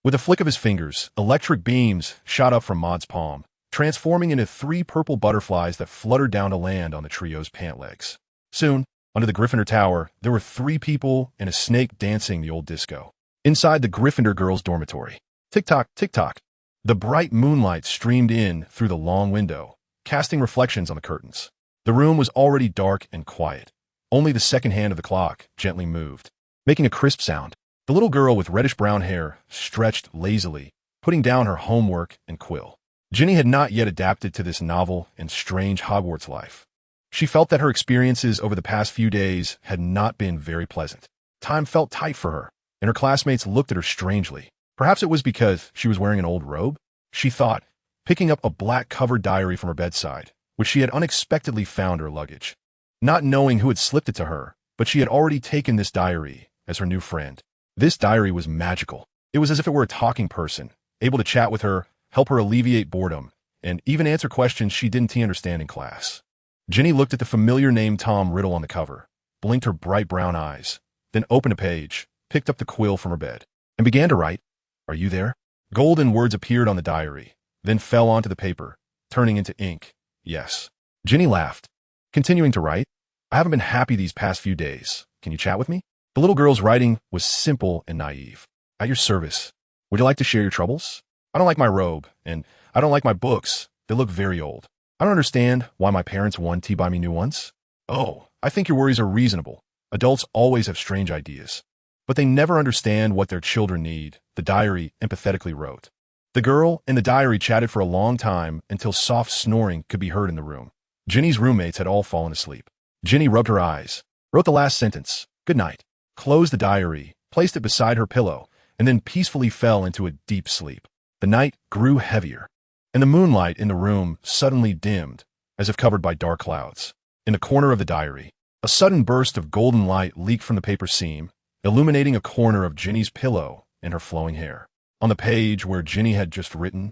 With a flick of his fingers, electric beams shot up from Maud's palm, transforming into 3 purple butterflies that fluttered down to land on the trio's pant legs. Soon, under the Gryffindor Tower, there were 3 people and a snake dancing the old disco. Inside the Gryffindor girls' dormitory. Tick-tock, tick-tock. The bright moonlight streamed in through the long window, casting reflections on the curtains. The room was already dark and quiet. Only the second hand of the clock gently moved, making a crisp sound. The little girl with reddish-brown hair stretched lazily, putting down her homework and quill. Ginny had not yet adapted to this novel and strange Hogwarts life. She felt that her experiences over the past few days had not been very pleasant. Time felt tight for her, and her classmates looked at her strangely. Perhaps it was because she was wearing an old robe, she thought, picking up a black-covered diary from her bedside, which she had unexpectedly found in her luggage. Not knowing who had slipped it to her, but she had already taken this diary as her new friend. This diary was magical. It was as if it were a talking person, able to chat with her, help her alleviate boredom, and even answer questions she didn't understand in class. Ginny looked at the familiar name Tom Riddle on the cover, blinked her bright brown eyes, then opened a page, picked up the quill from her bed, and began to write. Are you there? Golden words appeared on the diary, then fell onto the paper, turning into ink. Yes. Ginny laughed, continuing to write. I haven't been happy these past few days. Can you chat with me? The little girl's writing was simple and naive. At your service. Would you like to share your troubles? I don't like my robe, and I don't like my books. They look very old. I don't understand why my parents wanted to buy me new ones. Oh, I think your worries are reasonable. Adults always have strange ideas. But they never understand what their children need, the diary empathetically wrote. The girl and the diary chatted for a long time until soft snoring could be heard in the room. Ginny's roommates had all fallen asleep. Ginny rubbed her eyes, wrote the last sentence, good night, closed the diary, placed it beside her pillow, and then peacefully fell into a deep sleep. The night grew heavier, and the moonlight in the room suddenly dimmed, as if covered by dark clouds. In the corner of the diary, a sudden burst of golden light leaked from the paper seam, illuminating a corner of Ginny's pillow and her flowing hair. On the page where Ginny had just written,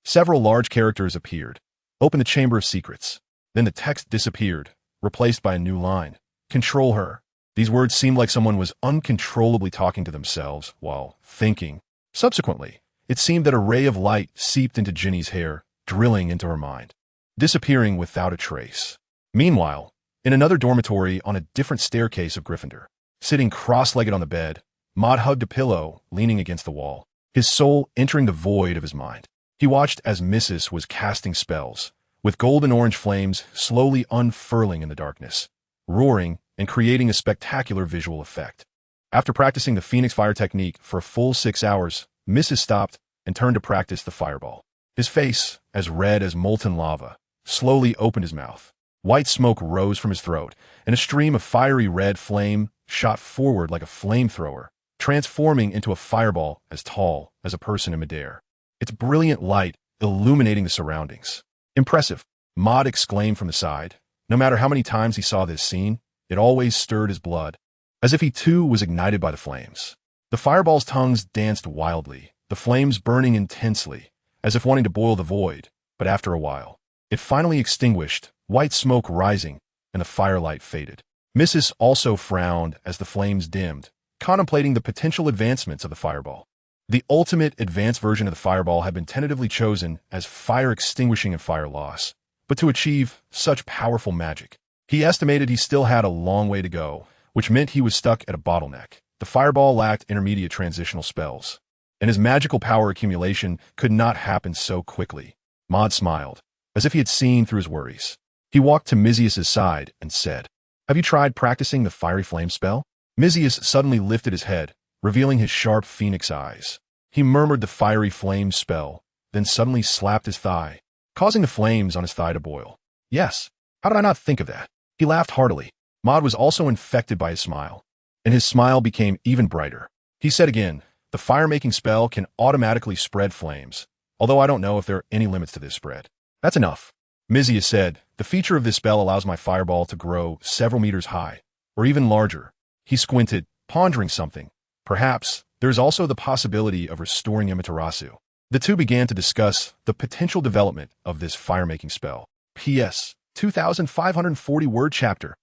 several large characters appeared. Open the Chamber of Secrets. Then the text disappeared, replaced by a new line. Control her. These words seemed like someone was uncontrollably talking to themselves while thinking. Subsequently, it seemed that a ray of light seeped into Ginny's hair, drilling into her mind, disappearing without a trace. Meanwhile, in another dormitory on a different staircase of Gryffindor, sitting cross-legged on the bed, Maud hugged a pillow, leaning against the wall, his soul entering the void of his mind. He watched as Mrs. was casting spells, with gold and orange flames slowly unfurling in the darkness, roaring and creating a spectacular visual effect. After practicing the Phoenix Fire technique for a full 6 hours, Mrs. stopped and turned to practice the fireball. His face, as red as molten lava, slowly opened his mouth. White smoke rose from his throat, and a stream of fiery red flame shot forward like a flamethrower, transforming into a fireball as tall as a person in midair. Its brilliant light illuminating the surroundings. Impressive, Maud exclaimed from the side. No matter how many times he saw this scene, it always stirred his blood, as if he too was ignited by the flames. The fireball's tongues danced wildly, the flames burning intensely, as if wanting to boil the void, but after a while, it finally extinguished, white smoke rising, and the firelight faded. Mrs. also frowned as the flames dimmed, contemplating the potential advancements of the fireball. The ultimate advanced version of the fireball had been tentatively chosen as fire extinguishing and fire loss, but to achieve such powerful magic, he estimated he still had a long way to go, which meant he was stuck at a bottleneck. The fireball lacked intermediate transitional spells, and his magical power accumulation could not happen so quickly. Maud smiled, as if he had seen through his worries. He walked to Mizius's side and said, Have you tried practicing the fiery flame spell? Mizius suddenly lifted his head, revealing his sharp phoenix eyes. He murmured the fiery flame spell, then suddenly slapped his thigh, causing the flames on his thigh to boil. Yes, how did I not think of that? He laughed heartily. Maud was also infected by his smile, and his smile became even brighter. He said again, the fire-making spell can automatically spread flames, although I don't know if there are any limits to this spread. That's enough. Mizius said, the feature of this spell allows my fireball to grow several meters high, or even larger. He squinted, pondering something. Perhaps there is also the possibility of restoring Amaterasu. The two began to discuss the potential development of this fire-making spell. P.S. 2,540-word chapter.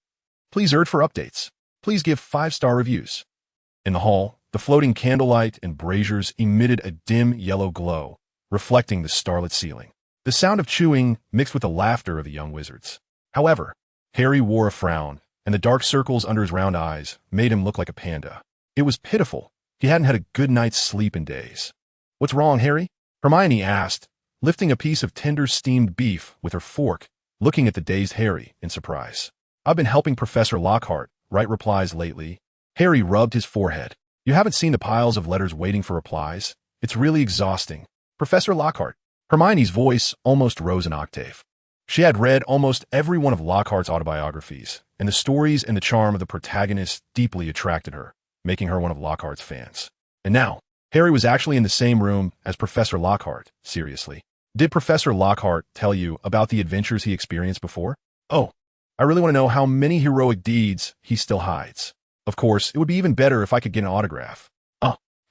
Please urge for updates. Please give 5-star reviews. In the hall, the floating candlelight and braziers emitted a dim yellow glow, reflecting the starlit ceiling. The sound of chewing mixed with the laughter of the young wizards. However, Harry wore a frown, and the dark circles under his round eyes made him look like a panda. It was pitiful. He hadn't had a good night's sleep in days. What's wrong, Harry? Hermione asked, lifting a piece of tender steamed beef with her fork, looking at the dazed Harry in surprise. I've been helping Professor Lockhart write replies lately. Harry rubbed his forehead. You haven't seen the piles of letters waiting for replies? It's really exhausting. Professor Lockhart. Hermione's voice almost rose an octave. She had read almost every one of Lockhart's autobiographies, and the stories and the charm of the protagonist deeply attracted her, making her one of Lockhart's fans. And now, Harry was actually in the same room as Professor Lockhart. Seriously. Did Professor Lockhart tell you about the adventures he experienced before? Oh, I really want to know how many heroic deeds he still hides. Of course, it would be even better if I could get an autograph.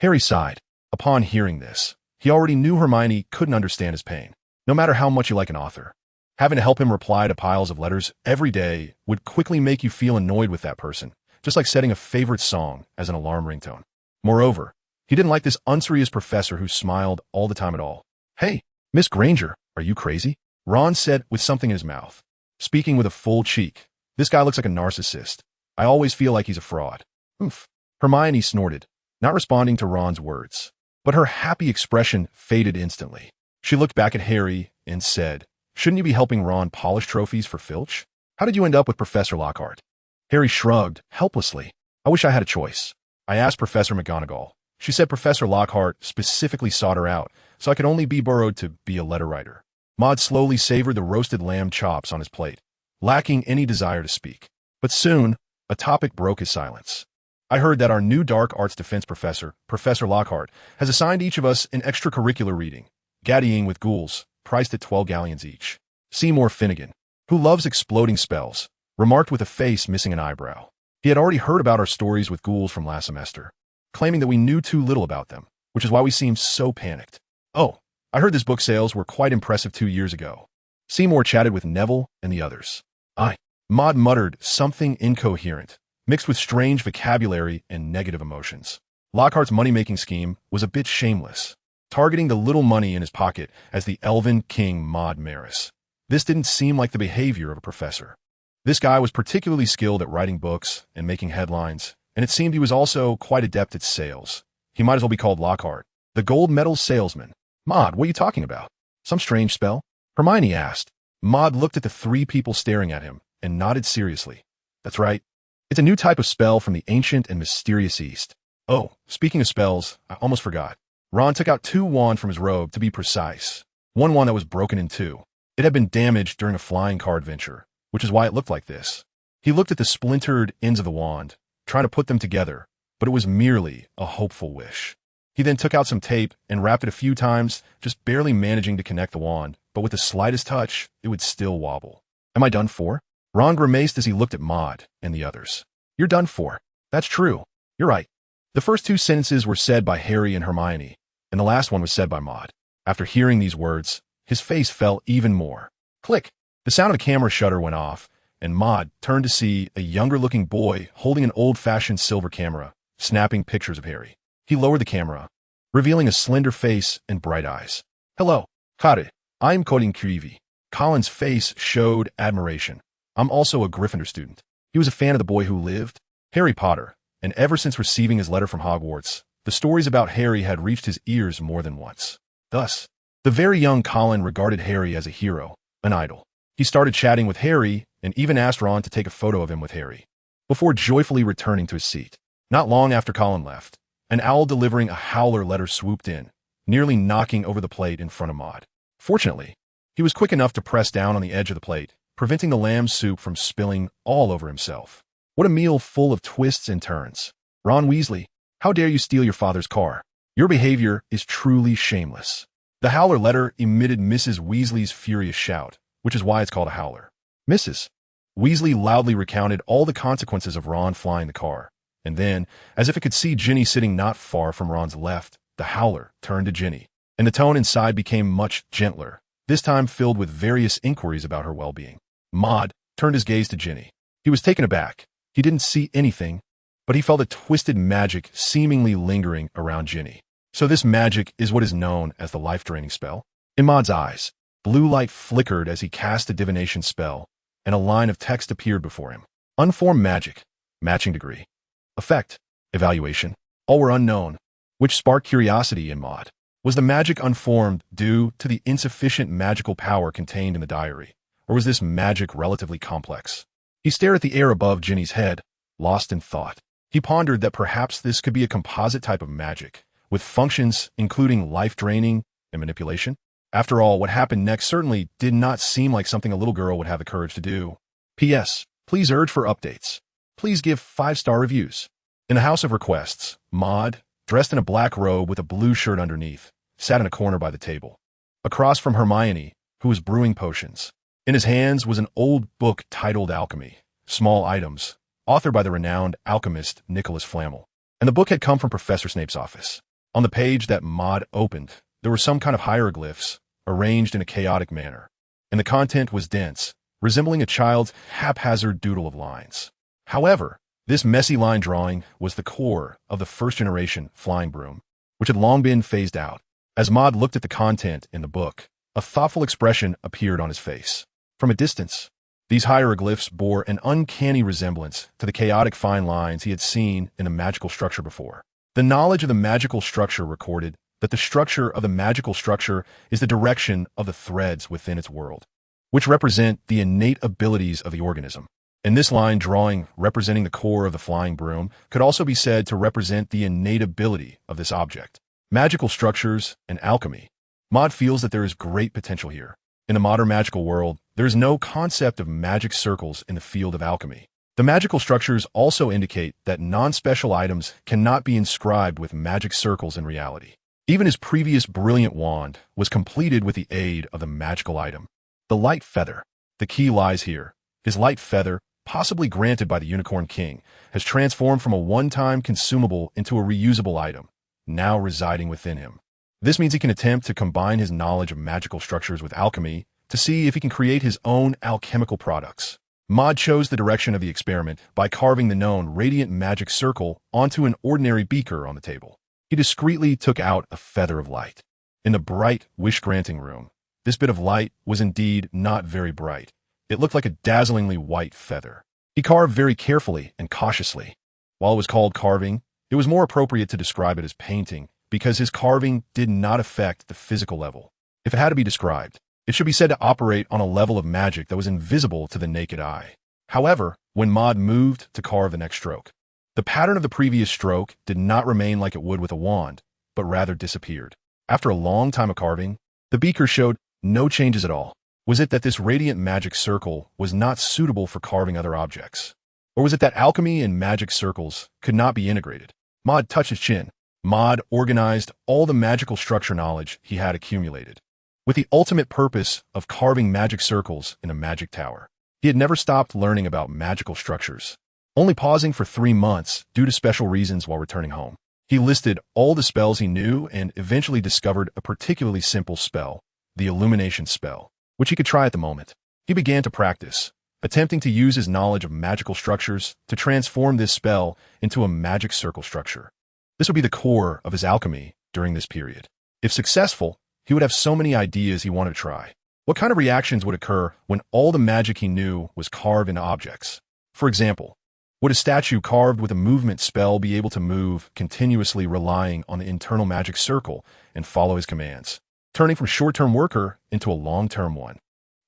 Harry sighed. Upon hearing this, he already knew Hermione couldn't understand his pain, no matter how much you like an author. Having to help him reply to piles of letters every day would quickly make you feel annoyed with that person, just like setting a favorite song as an alarm ringtone. Moreover, he didn't like this unserious professor who smiled all the time at all. "Hey, Miss Granger, are you crazy?" Ron said with something in his mouth. Speaking with a full cheek. "This guy looks like a narcissist. I always feel like he's a fraud." "Oof." Hermione snorted, not responding to Ron's words. But her happy expression faded instantly. She looked back at Harry and said, "Shouldn't you be helping Ron polish trophies for Filch? How did you end up with Professor Lockhart?" Harry shrugged, helplessly. "I wish I had a choice. I asked Professor McGonagall. She said Professor Lockhart specifically sought her out, so I could only be borrowed to be a letter writer." Maud slowly savored the roasted lamb chops on his plate, lacking any desire to speak. But soon, a topic broke his silence. "I heard that our new dark arts defense professor, Professor Lockhart, has assigned each of us an extracurricular reading, Gaddying with Ghouls, priced at 12 galleons each." Seymour Finnegan, who loves exploding spells, remarked with a face missing an eyebrow. He had already heard about our stories with ghouls from last semester, claiming that we knew too little about them, which is why we seemed so panicked. "Oh, I heard his book sales were quite impressive 2 years ago." Seymour chatted with Neville and the others. Maud muttered something incoherent, mixed with strange vocabulary and negative emotions. Lockhart's money-making scheme was a bit shameless, targeting the little money in his pocket as the Elven King Maud Maris. This didn't seem like the behavior of a professor. This guy was particularly skilled at writing books and making headlines, and it seemed he was also quite adept at sales. He might as well be called Lockhart, the gold medal salesman. "Maud, what are you talking about? Some strange spell?" Hermione asked. Maud looked at the 3 people staring at him and nodded seriously. "That's right. It's a new type of spell from the ancient and mysterious East." "Oh, speaking of spells, I almost forgot." Ron took out 2 wands from his robe, to be precise. One wand that was broken in 2. It had been damaged during a flying car adventure, which is why it looked like this. He looked at the splintered ends of the wand, trying to put them together, but it was merely a hopeful wish. He then took out some tape and wrapped it a few times, just barely managing to connect the wand, but with the slightest touch, it would still wobble. "Am I done for?" Ron grimaced as he looked at Maud and the others. "You're done for. That's true. You're right." The first 2 sentences were said by Harry and Hermione, and the last one was said by Maud. After hearing these words, his face fell even more. Click! The sound of a camera shutter went off, and Maud turned to see a younger-looking boy holding an old-fashioned silver camera, snapping pictures of Harry. He lowered the camera, revealing a slender face and bright eyes. "Hello, Hagrid. I'm Colin Creevy." Colin's face showed admiration. "I'm also a Gryffindor student." He was a fan of The Boy Who Lived, Harry Potter, and ever since receiving his letter from Hogwarts, the stories about Harry had reached his ears more than once. Thus, the very young Colin regarded Harry as a hero, an idol. He started chatting with Harry and even asked Ron to take a photo of him with Harry, before joyfully returning to his seat. Not long after Colin left, an owl delivering a howler letter swooped in, nearly knocking over the plate in front of Maud. Fortunately, he was quick enough to press down on the edge of the plate, preventing the lamb soup from spilling all over himself. What a meal full of twists and turns. "Ron Weasley, how dare you steal your father's car? Your behavior is truly shameless." The howler letter emitted Mrs. Weasley's furious shout, which is why it's called a howler. Mrs. Weasley loudly recounted all the consequences of Ron flying the car, and then, as if it could see Ginny sitting not far from Ron's left, the howler turned to Ginny, and the tone inside became much gentler, this time filled with various inquiries about her well-being. Maud turned his gaze to Ginny. He was taken aback. He didn't see anything, but he felt a twisted magic seemingly lingering around Ginny. So this magic is what is known as the life-draining spell? In Maud's eyes, blue light flickered as he cast the divination spell, and a line of text appeared before him. Unformed magic, matching degree, effect, evaluation, all were unknown, which sparked curiosity in Maud. Was the magic unformed due to the insufficient magical power contained in the diary, or was this magic relatively complex? He stared at the air above Ginny's head, lost in thought. He pondered that perhaps this could be a composite type of magic, with functions including life-draining and manipulation. After all, what happened next certainly did not seem like something a little girl would have the courage to do. P.S. Please urge for updates. Please give 5-star reviews. In the House of Requests, Maud, dressed in a black robe with a blue shirt underneath, sat in a corner by the table, across from Hermione, who was brewing potions. In his hands was an old book titled Alchemy, Small Items, authored by the renowned alchemist Nicholas Flamel. And the book had come from Professor Snape's office. On the page that Maud opened, there were some kind of hieroglyphs, arranged in a chaotic manner, and the content was dense, resembling a child's haphazard doodle of lines. However, This messy line drawing was the core of the first-generation flying broom, which had long been phased out. As Maud looked at the content in the book, a thoughtful expression appeared on his face. From a distance, these hieroglyphs bore an uncanny resemblance to the chaotic fine lines he had seen in the magical structure before. The knowledge of the magical structure recorded that the structure of the magical structure is the direction of the threads within its world, which represent the innate abilities of the organism. And this line drawing representing the core of the flying broom could also be said to represent the innate ability of this object. Magical structures and alchemy. Maud feels that there is great potential here. In the modern magical world, there is no concept of magic circles in the field of alchemy. The magical structures also indicate that non-special items cannot be inscribed with magic circles in reality. Even his previous brilliant wand was completed with the aid of the magical item. The light feather. The key lies here. His light feather, possibly granted by the Unicorn King, has transformed from a one-time consumable into a reusable item, now residing within him. This means he can attempt to combine his knowledge of magical structures with alchemy to see if he can create his own alchemical products. Maud chose the direction of the experiment by carving the known radiant magic circle onto an ordinary beaker on the table. He discreetly took out a feather of light. In the bright, wish-granting room, this bit of light was indeed not very bright. It looked like a dazzlingly white feather. He carved very carefully and cautiously. While it was called carving, it was more appropriate to describe it as painting because his carving did not affect the physical level. If it had to be described, it should be said to operate on a level of magic that was invisible to the naked eye. However, when Maud moved to carve the next stroke, the pattern of the previous stroke did not remain like it would with a wand, but rather disappeared. After a long time of carving, the beaker showed no changes at all. Was it that this radiant magic circle was not suitable for carving other objects? Or was it that alchemy and magic circles could not be integrated? Maud touched his chin. Maud organized all the magical structure knowledge he had accumulated, with the ultimate purpose of carving magic circles in a magic tower. He had never stopped learning about magical structures, only pausing for 3 months due to special reasons while returning home. He listed all the spells he knew and eventually discovered a particularly simple spell, the illumination spell, which he could try at the moment. He began to practice, attempting to use his knowledge of magical structures to transform this spell into a magic circle structure. This would be the core of his alchemy during this period. If successful, he would have so many ideas he wanted to try. What kind of reactions would occur when all the magic he knew was carved into objects? For example, would a statue carved with a movement spell be able to move continuously relying on the internal magic circle and follow his commands, turning from short-term worker into a long-term one?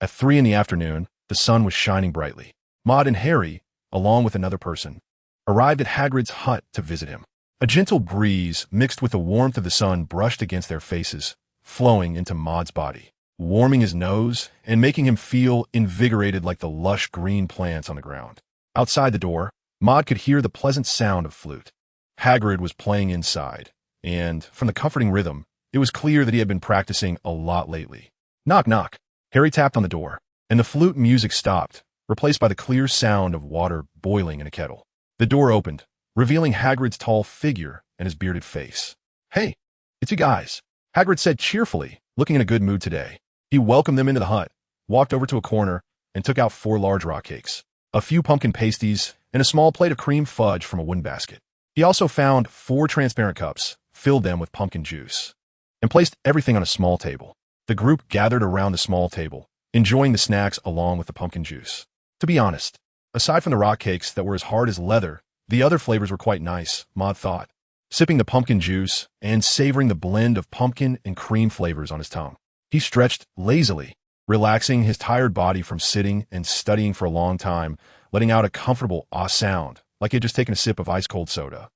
At 3 in the afternoon, the sun was shining brightly. Maud and Harry, along with another person, arrived at Hagrid's hut to visit him. A gentle breeze mixed with the warmth of the sun brushed against their faces, flowing into Maud's body, warming his nose and making him feel invigorated like the lush green plants on the ground. Outside the door, Maud could hear the pleasant sound of flute. Hagrid was playing inside, and from the comforting rhythm, it was clear that he had been practicing a lot lately. Knock, knock. Harry tapped on the door, and the flute music stopped, replaced by the clear sound of water boiling in a kettle. The door opened, revealing Hagrid's tall figure and his bearded face. "Hey, it's you guys," Hagrid said cheerfully, looking in a good mood today. He welcomed them into the hut, walked over to a corner, and took out 4 large rock cakes, a few pumpkin pasties, and a small plate of cream fudge from a wooden basket. He also found 4 transparent cups, filled them with pumpkin juice, and placed everything on a small table. The group gathered around the small table, enjoying the snacks along with the pumpkin juice. To be honest, aside from the rock cakes that were as hard as leather, the other flavors were quite nice, Maud thought, sipping the pumpkin juice and savoring the blend of pumpkin and cream flavors on his tongue. He stretched lazily, relaxing his tired body from sitting and studying for a long time, letting out a comfortable ah sound, like he had just taken a sip of ice-cold soda.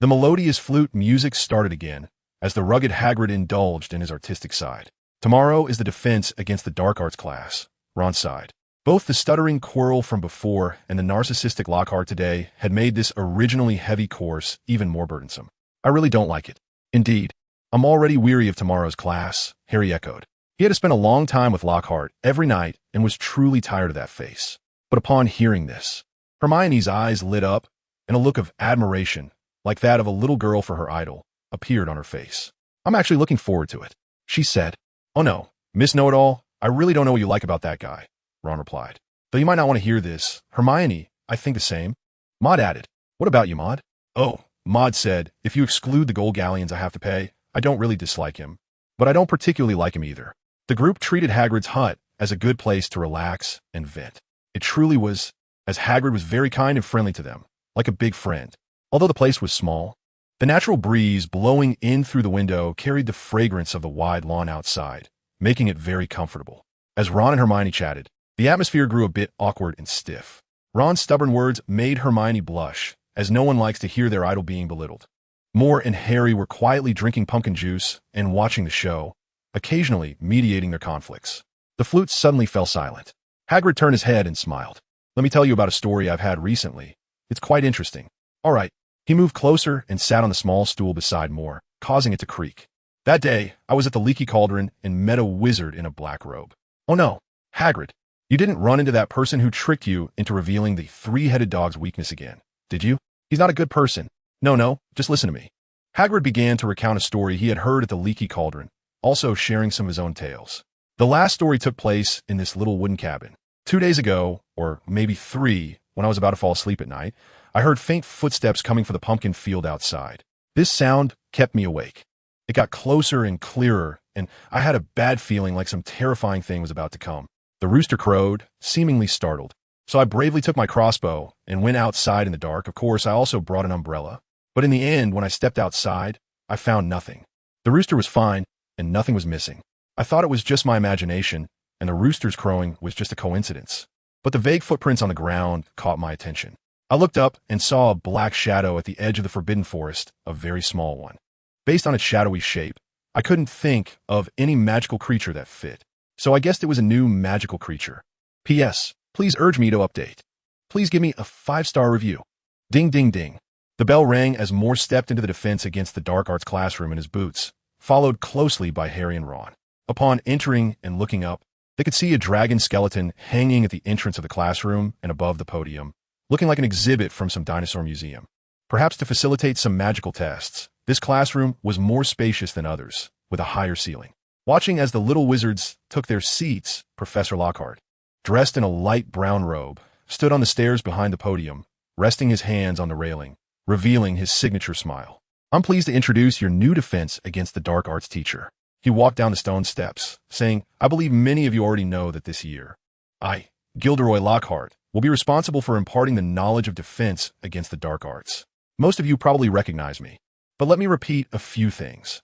The melodious flute music started again, as the rugged Hagrid indulged in his artistic side. Tomorrow is the defense against the dark arts class, Ron sighed. Both the stuttering Quirrell from before and the narcissistic Lockhart today had made this originally heavy course even more burdensome. I really don't like it. Indeed, I'm already weary of tomorrow's class, Harry echoed. He had to spend a long time with Lockhart every night and was truly tired of that face. But upon hearing this, Hermione's eyes lit up, and a look of admiration, like that of a little girl for her idol, appeared on her face. "I'm actually looking forward to it," she said. "Oh no, Miss Know-It-All, I really don't know what you like about that guy," Ron replied. "Though you might not want to hear this, Hermione, I think the same." Maud added, What about you, Maud? Oh, Maud said, if you exclude the gold galleons I have to pay, I don't really dislike him. But I don't particularly like him either. The group treated Hagrid's hut as a good place to relax and vent. It truly was, as Hagrid was very kind and friendly to them, like a big friend. Although the place was small, the natural breeze blowing in through the window carried the fragrance of the wide lawn outside, making it very comfortable. As Ron and Hermione chatted, the atmosphere grew a bit awkward and stiff. Ron's stubborn words made Hermione blush, as no one likes to hear their idol being belittled. Moore and Harry were quietly drinking pumpkin juice and watching the show, occasionally mediating their conflicts. The flutes suddenly fell silent. Hagrid turned his head and smiled. Let me tell you about a story I've had recently. It's quite interesting. All right. He moved closer and sat on the small stool beside Moore, causing it to creak. That day, I was at the Leaky Cauldron and met a wizard in a black robe. Oh no, Hagrid, you didn't run into that person who tricked you into revealing the three-headed dog's weakness again, did you? He's not a good person. No, just listen to me. Hagrid began to recount a story he had heard at the Leaky Cauldron, also sharing some of his own tales. The last story took place in this little wooden cabin. 2 days ago, or maybe 3, when I was about to fall asleep at night, I heard faint footsteps coming from the pumpkin field outside. This sound kept me awake. It got closer and clearer, and I had a bad feeling like some terrifying thing was about to come. The rooster crowed, seemingly startled. So I bravely took my crossbow and went outside in the dark. Of course, I also brought an umbrella. But in the end, when I stepped outside, I found nothing. The rooster was fine, and nothing was missing. I thought it was just my imagination, and the rooster's crowing was just a coincidence. But the vague footprints on the ground caught my attention. I looked up and saw a black shadow at the edge of the Forbidden Forest, a very small one. Based on its shadowy shape, I couldn't think of any magical creature that fit. So I guessed it was a new magical creature. P.S. Please urge me to update. Please give me a 5-star review. Ding, ding, ding. The bell rang as Moore stepped into the Defense Against the Dark Arts classroom in his boots, followed closely by Harry and Ron. Upon entering and looking up, they could see a dragon skeleton hanging at the entrance of the classroom and above the podium, looking like an exhibit from some dinosaur museum. Perhaps to facilitate some magical tests, this classroom was more spacious than others, with a higher ceiling. Watching as the little wizards took their seats, Professor Lockhart, dressed in a light brown robe, stood on the stairs behind the podium, resting his hands on the railing, revealing his signature smile. I'm pleased to introduce your new Defense Against the Dark Arts teacher. He walked down the stone steps, saying, I believe many of you already know that this year, I, Gilderoy Lockhart, will be responsible for imparting the knowledge of defense against the dark arts. Most of you probably recognize me, but let me repeat a few things.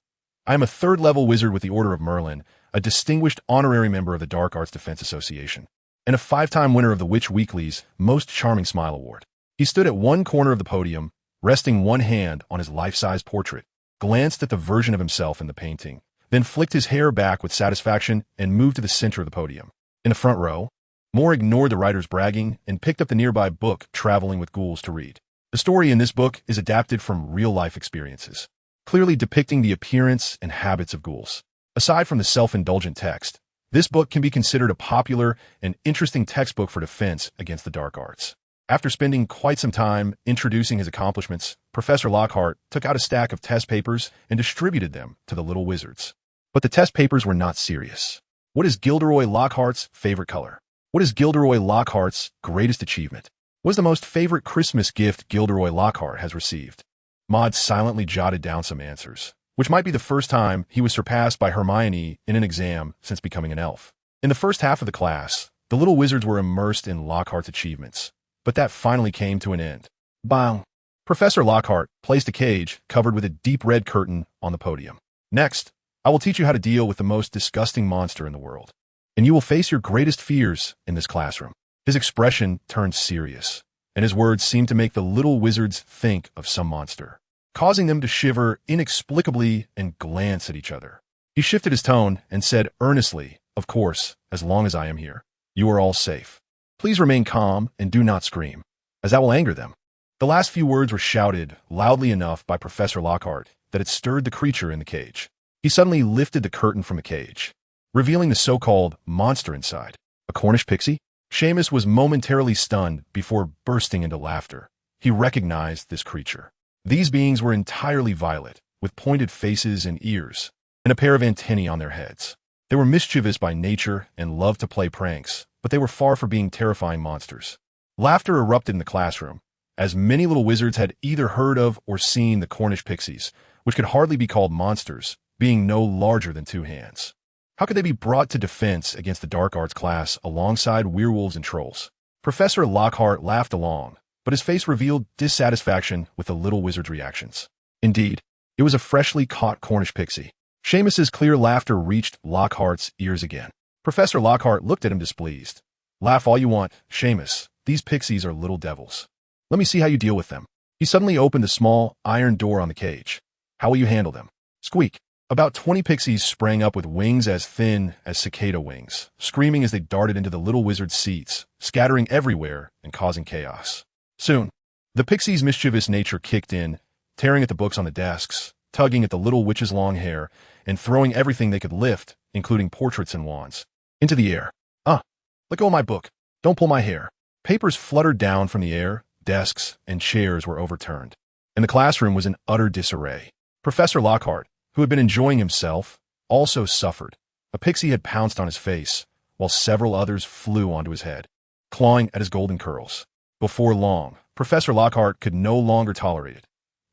I am a 3rd-level wizard with the Order of Merlin, a distinguished honorary member of the Dark Arts Defense Association, and a 5-time winner of the Witch Weekly's Most Charming Smile Award. He stood at one corner of the podium, resting one hand on his life-size portrait, glanced at the version of himself in the painting, then flicked his hair back with satisfaction and moved to the center of the podium. In the front row, Moore ignored the writer's bragging and picked up the nearby book Traveling with Ghouls to read. The story in this book is adapted from real-life experiences, clearly depicting the appearance and habits of ghouls. Aside from the self-indulgent text, this book can be considered a popular and interesting textbook for defense against the dark arts. After spending quite some time introducing his accomplishments, Professor Lockhart took out a stack of test papers and distributed them to the little wizards. But the test papers were not serious. What is Gilderoy Lockhart's favorite color? What is Gilderoy Lockhart's greatest achievement? What is the most favorite Christmas gift Gilderoy Lockhart has received? Maud silently jotted down some answers, which might be the first time he was surpassed by Hermione in an exam since becoming an elf. In the first half of the class, the little wizards were immersed in Lockhart's achievements, but that finally came to an end. Bang! Professor Lockhart placed a cage covered with a deep red curtain on the podium. Next, I will teach you how to deal with the most disgusting monster in the world, and you will face your greatest fears in this classroom. His expression turned serious, and his words seemed to make the little wizards think of some monster, causing them to shiver inexplicably and glance at each other. He shifted his tone and said earnestly, of course, as long as I am here, you are all safe. Please remain calm and do not scream, as that will anger them. The last few words were shouted loudly enough by Professor Lockhart that it stirred the creature in the cage. He suddenly lifted the curtain from the cage, revealing the so-called monster inside. A Cornish pixie? Seamus was momentarily stunned before bursting into laughter. He recognized this creature. These beings were entirely violet, with pointed faces and ears, and a pair of antennae on their heads. They were mischievous by nature and loved to play pranks, but they were far from being terrifying monsters. Laughter erupted in the classroom, as many little wizards had either heard of or seen the Cornish pixies, which could hardly be called monsters, being no larger than 2 hands. How could they be brought to defense against the dark arts class alongside werewolves and trolls? Professor Lockhart laughed along, but his face revealed dissatisfaction with the little wizard's reactions. Indeed, it was a freshly caught Cornish pixie. Seamus's clear laughter reached Lockhart's ears again. Professor Lockhart looked at him displeased. Laugh all you want, Seamus. These pixies are little devils. Let me see how you deal with them. He suddenly opened the small iron door on the cage. How will you handle them? Squeak. About 20 pixies sprang up with wings as thin as cicada wings, screaming as they darted into the little wizard's seats, scattering everywhere and causing chaos. Soon, the pixie's mischievous nature kicked in, tearing at the books on the desks, tugging at the little witch's long hair, and throwing everything they could lift, including portraits and wands, into the air. Let go of my book. Don't pull my hair. Papers fluttered down from the air, desks and chairs were overturned, and the classroom was in utter disarray. Professor Lockhart, who had been enjoying himself, also suffered. A pixie had pounced on his face, while several others flew onto his head, clawing at his golden curls. Before long, Professor Lockhart could no longer tolerate it.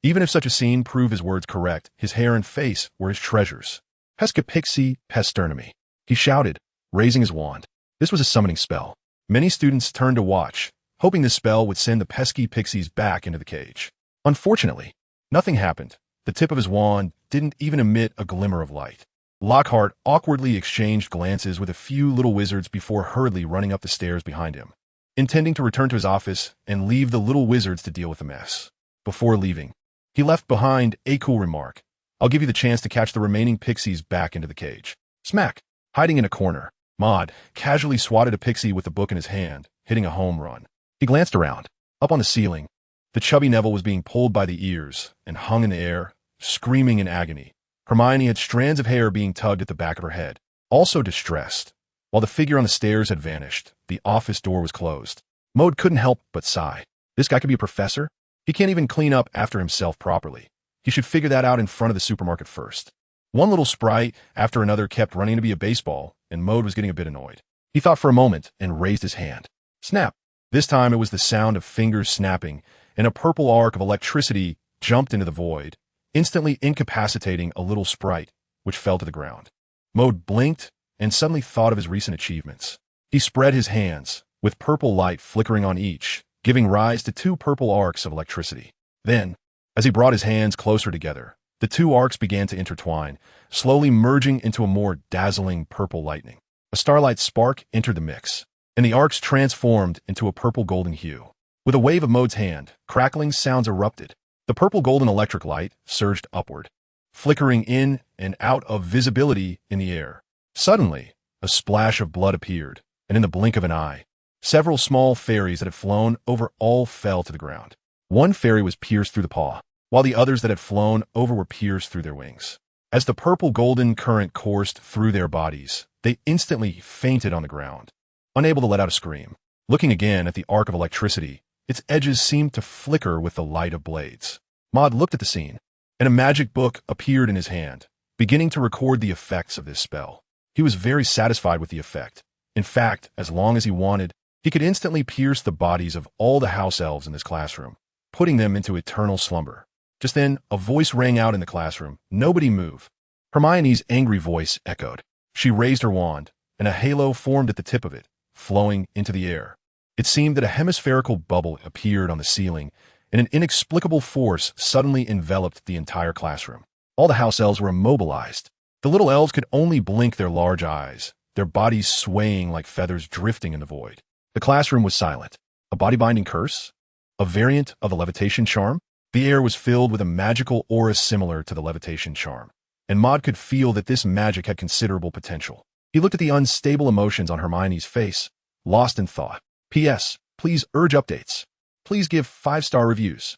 Even if such a scene proved his words correct, his hair and face were his treasures. Pesca pixie pesternemy, he shouted, raising his wand. This was a summoning spell. Many students turned to watch, hoping the spell would send the pesky pixies back into the cage. Unfortunately, nothing happened. The tip of his wand didn't even emit a glimmer of light. Lockhart awkwardly exchanged glances with a few little wizards before hurriedly running up the stairs behind him, intending to return to his office and leave the little wizards to deal with the mess. Before leaving, he left behind a cool remark. I'll give you the chance to catch the remaining pixies back into the cage. Smack! Hiding in a corner, Maud casually swatted a pixie with the book in his hand, hitting a home run. He glanced around. Up on the ceiling, the chubby Neville was being pulled by the ears and hung in the air, screaming in agony. Hermione had strands of hair being tugged at the back of her head, also distressed. While the figure on the stairs had vanished, the office door was closed. Maud couldn't help but sigh. This guy could be a professor? He can't even clean up after himself properly. He should figure that out in front of the supermarket first. One little sprite after another kept running to be a baseball, and Maud was getting a bit annoyed. He thought for a moment and raised his hand. Snap! This time it was the sound of fingers snapping, and a purple arc of electricity jumped into the void, instantly incapacitating a little sprite, which fell to the ground. Maud blinked and suddenly thought of his recent achievements. He spread his hands, with purple light flickering on each, giving rise to 2 purple arcs of electricity. Then, as he brought his hands closer together, the 2 arcs began to intertwine, slowly merging into a more dazzling purple lightning. A starlight spark entered the mix, and the arcs transformed into a purple-golden hue. With a wave of Maud's hand, crackling sounds erupted. The purple-golden electric light surged upward, flickering in and out of visibility in the air. Suddenly, a splash of blood appeared, and in the blink of an eye, several small fairies that had flown over all fell to the ground. One fairy was pierced through the paw, while the others that had flown over were pierced through their wings. As the purple-golden current coursed through their bodies, they instantly fainted on the ground, unable to let out a scream. Looking again at the arc of electricity, its edges seemed to flicker with the light of blades. Maud looked at the scene, and a magic book appeared in his hand, beginning to record the effects of this spell. He was very satisfied with the effect. In fact, as long as he wanted, he could instantly pierce the bodies of all the house elves in this classroom, putting them into eternal slumber. Just then, a voice rang out in the classroom. Nobody move. Hermione's angry voice echoed. She raised her wand, and a halo formed at the tip of it, flowing into the air. It seemed that a hemispherical bubble appeared on the ceiling, and an inexplicable force suddenly enveloped the entire classroom. All the house elves were immobilized. The little elves could only blink their large eyes, their bodies swaying like feathers drifting in the void. The classroom was silent. A body-binding curse? A variant of a levitation charm? The air was filled with a magical aura similar to the levitation charm, and Maud could feel that this magic had considerable potential. He looked at the unstable emotions on Hermione's face, lost in thought. P.S. Please urge updates. Please give 5-star reviews.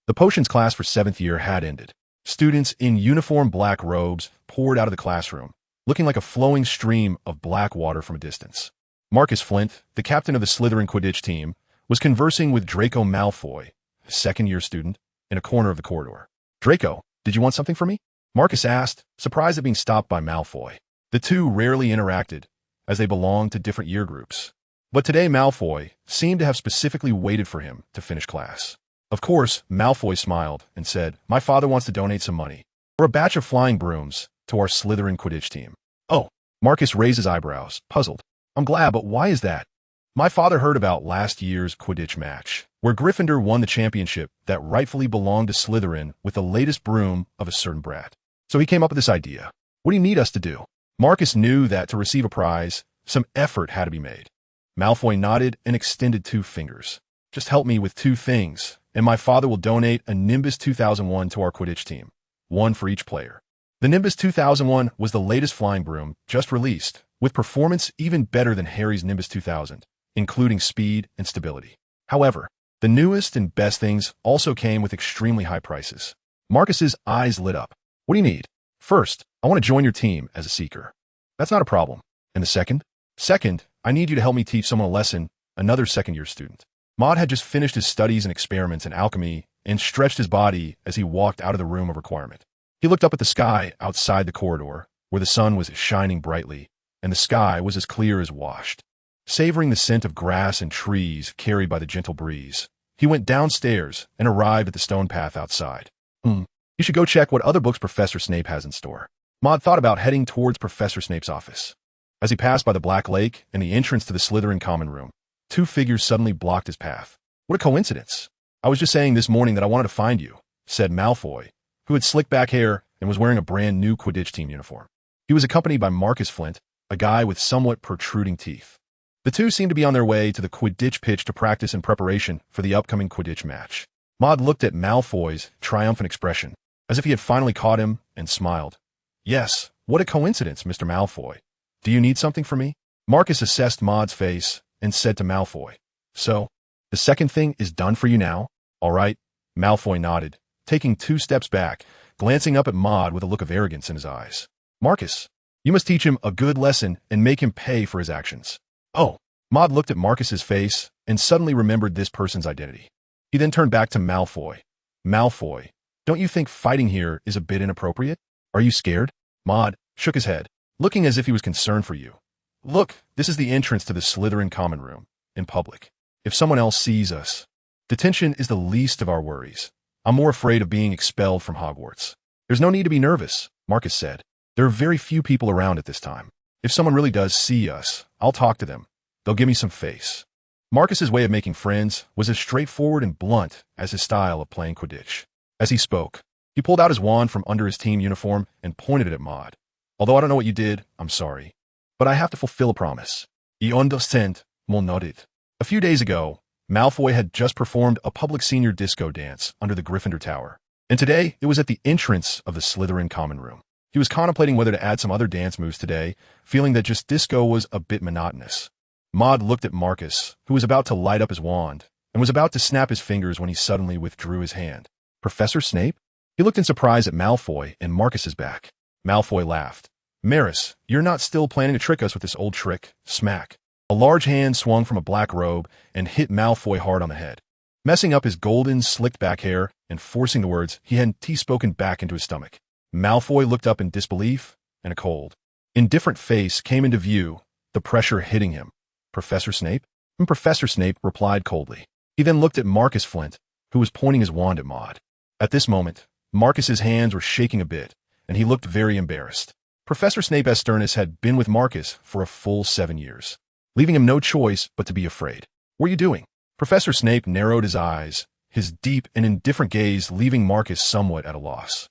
The potions class for 7th year had ended. Students in uniform black robes poured out of the classroom, looking like a flowing stream of black water from a distance. Marcus Flint, the captain of the Slytherin Quidditch team, was conversing with Draco Malfoy, a 2nd-year student, in a corner of the corridor. Draco, did you want something from me? Marcus asked, surprised at being stopped by Malfoy. The two rarely interacted, as they belonged to different year groups. But today Malfoy seemed to have specifically waited for him to finish class. Of course, Malfoy smiled and said, "My father wants to donate some money for a batch of flying brooms to our Slytherin Quidditch team." "Oh." Marcus raised his eyebrows, puzzled. "I'm glad, but why is that?" "My father heard about last year's Quidditch match, where Gryffindor won the championship that rightfully belonged to Slytherin with the latest broom of a certain brat. So he came up with this idea. What do you need us to do?" Marcus knew that to receive a prize, some effort had to be made. Malfoy nodded and extended 2 fingers. "Just help me with 2 things, and my father will donate a Nimbus 2001 to our Quidditch team, 1 for each player." The Nimbus 2001 was the latest flying broom, just released, with performance even better than Harry's Nimbus 2000, including speed and stability. However, the newest and best things also came with extremely high prices. Marcus's eyes lit up. "What do you need?" "First, I want to join your team as a seeker." "That's not a problem." "And the second?" "Second, I need you to help me teach someone a lesson," another second-year student. Maud had just finished his studies and experiments in alchemy and stretched his body as he walked out of the room of requirement. He looked up at the sky outside the corridor, where the sun was shining brightly, and the sky was as clear as washed. Savoring the scent of grass and trees carried by the gentle breeze, he went downstairs and arrived at the stone path outside. You should go check what other books Professor Snape has in store." Maud thought about heading towards Professor Snape's office. As he passed by the Black Lake and the entrance to the Slytherin common room, 2 figures suddenly blocked his path. "What a coincidence. I was just saying this morning that I wanted to find you," said Malfoy, who had slicked back hair and was wearing a brand new Quidditch team uniform. He was accompanied by Marcus Flint, a guy with somewhat protruding teeth. The 2 seemed to be on their way to the Quidditch pitch to practice in preparation for the upcoming Quidditch match. Maud looked at Malfoy's triumphant expression, as if he had finally caught him, and smiled. "Yes, what a coincidence, Mr. Malfoy. Do you need something from me?" Marcus assessed Maud's face and said to Malfoy, "So, the second thing is done for you now? All right." Malfoy nodded, taking 2 steps back, glancing up at Maud with a look of arrogance in his eyes. "Marcus, you must teach him a good lesson and make him pay for his actions." "Oh." Maud looked at Marcus's face and suddenly remembered this person's identity. He then turned back to Malfoy. "Malfoy, don't you think fighting here is a bit inappropriate? Are you scared?" Maud shook his head, looking as if he was concerned for you. "Look, this is the entrance to the Slytherin common room, in public. If someone else sees us, detention is the least of our worries. I'm more afraid of being expelled from Hogwarts." "There's no need to be nervous," Marcus said. "There are very few people around at this time. If someone really does see us, I'll talk to them. They'll give me some face." Marcus's way of making friends was as straightforward and blunt as his style of playing Quidditch. As he spoke, he pulled out his wand from under his team uniform and pointed it at Maud. "Although I don't know what you did, I'm sorry. But I have to fulfill a promise. I understand, mon nodded." A few days ago, Malfoy had just performed a public senior disco dance under the Gryffindor Tower, and today it was at the entrance of the Slytherin common room. He was contemplating whether to add some other dance moves today, feeling that just disco was a bit monotonous. Maud looked at Marcus, who was about to light up his wand, and was about to snap his fingers when he suddenly withdrew his hand. "Professor Snape?" He looked in surprise at Malfoy and Marcus's back. Malfoy laughed. "Maris, you're not still planning to trick us with this old trick." Smack. A large hand swung from a black robe and hit Malfoy hard on the head, messing up his golden, slicked-back hair and forcing the words he hadn't spoken back into his stomach. Malfoy looked up in disbelief, and a cold, indifferent face came into view, the pressure hitting him. "Professor Snape?" Professor Snape replied coldly. He then looked at Marcus Flint, who was pointing his wand at Maud. At this moment, Marcus's hands were shaking a bit, and he looked very embarrassed. Professor Snape Asternus had been with Marcus for a full 7 years, leaving him no choice but to be afraid. "What are you doing?" Professor Snape narrowed his eyes, his deep and indifferent gaze leaving Marcus somewhat at a loss.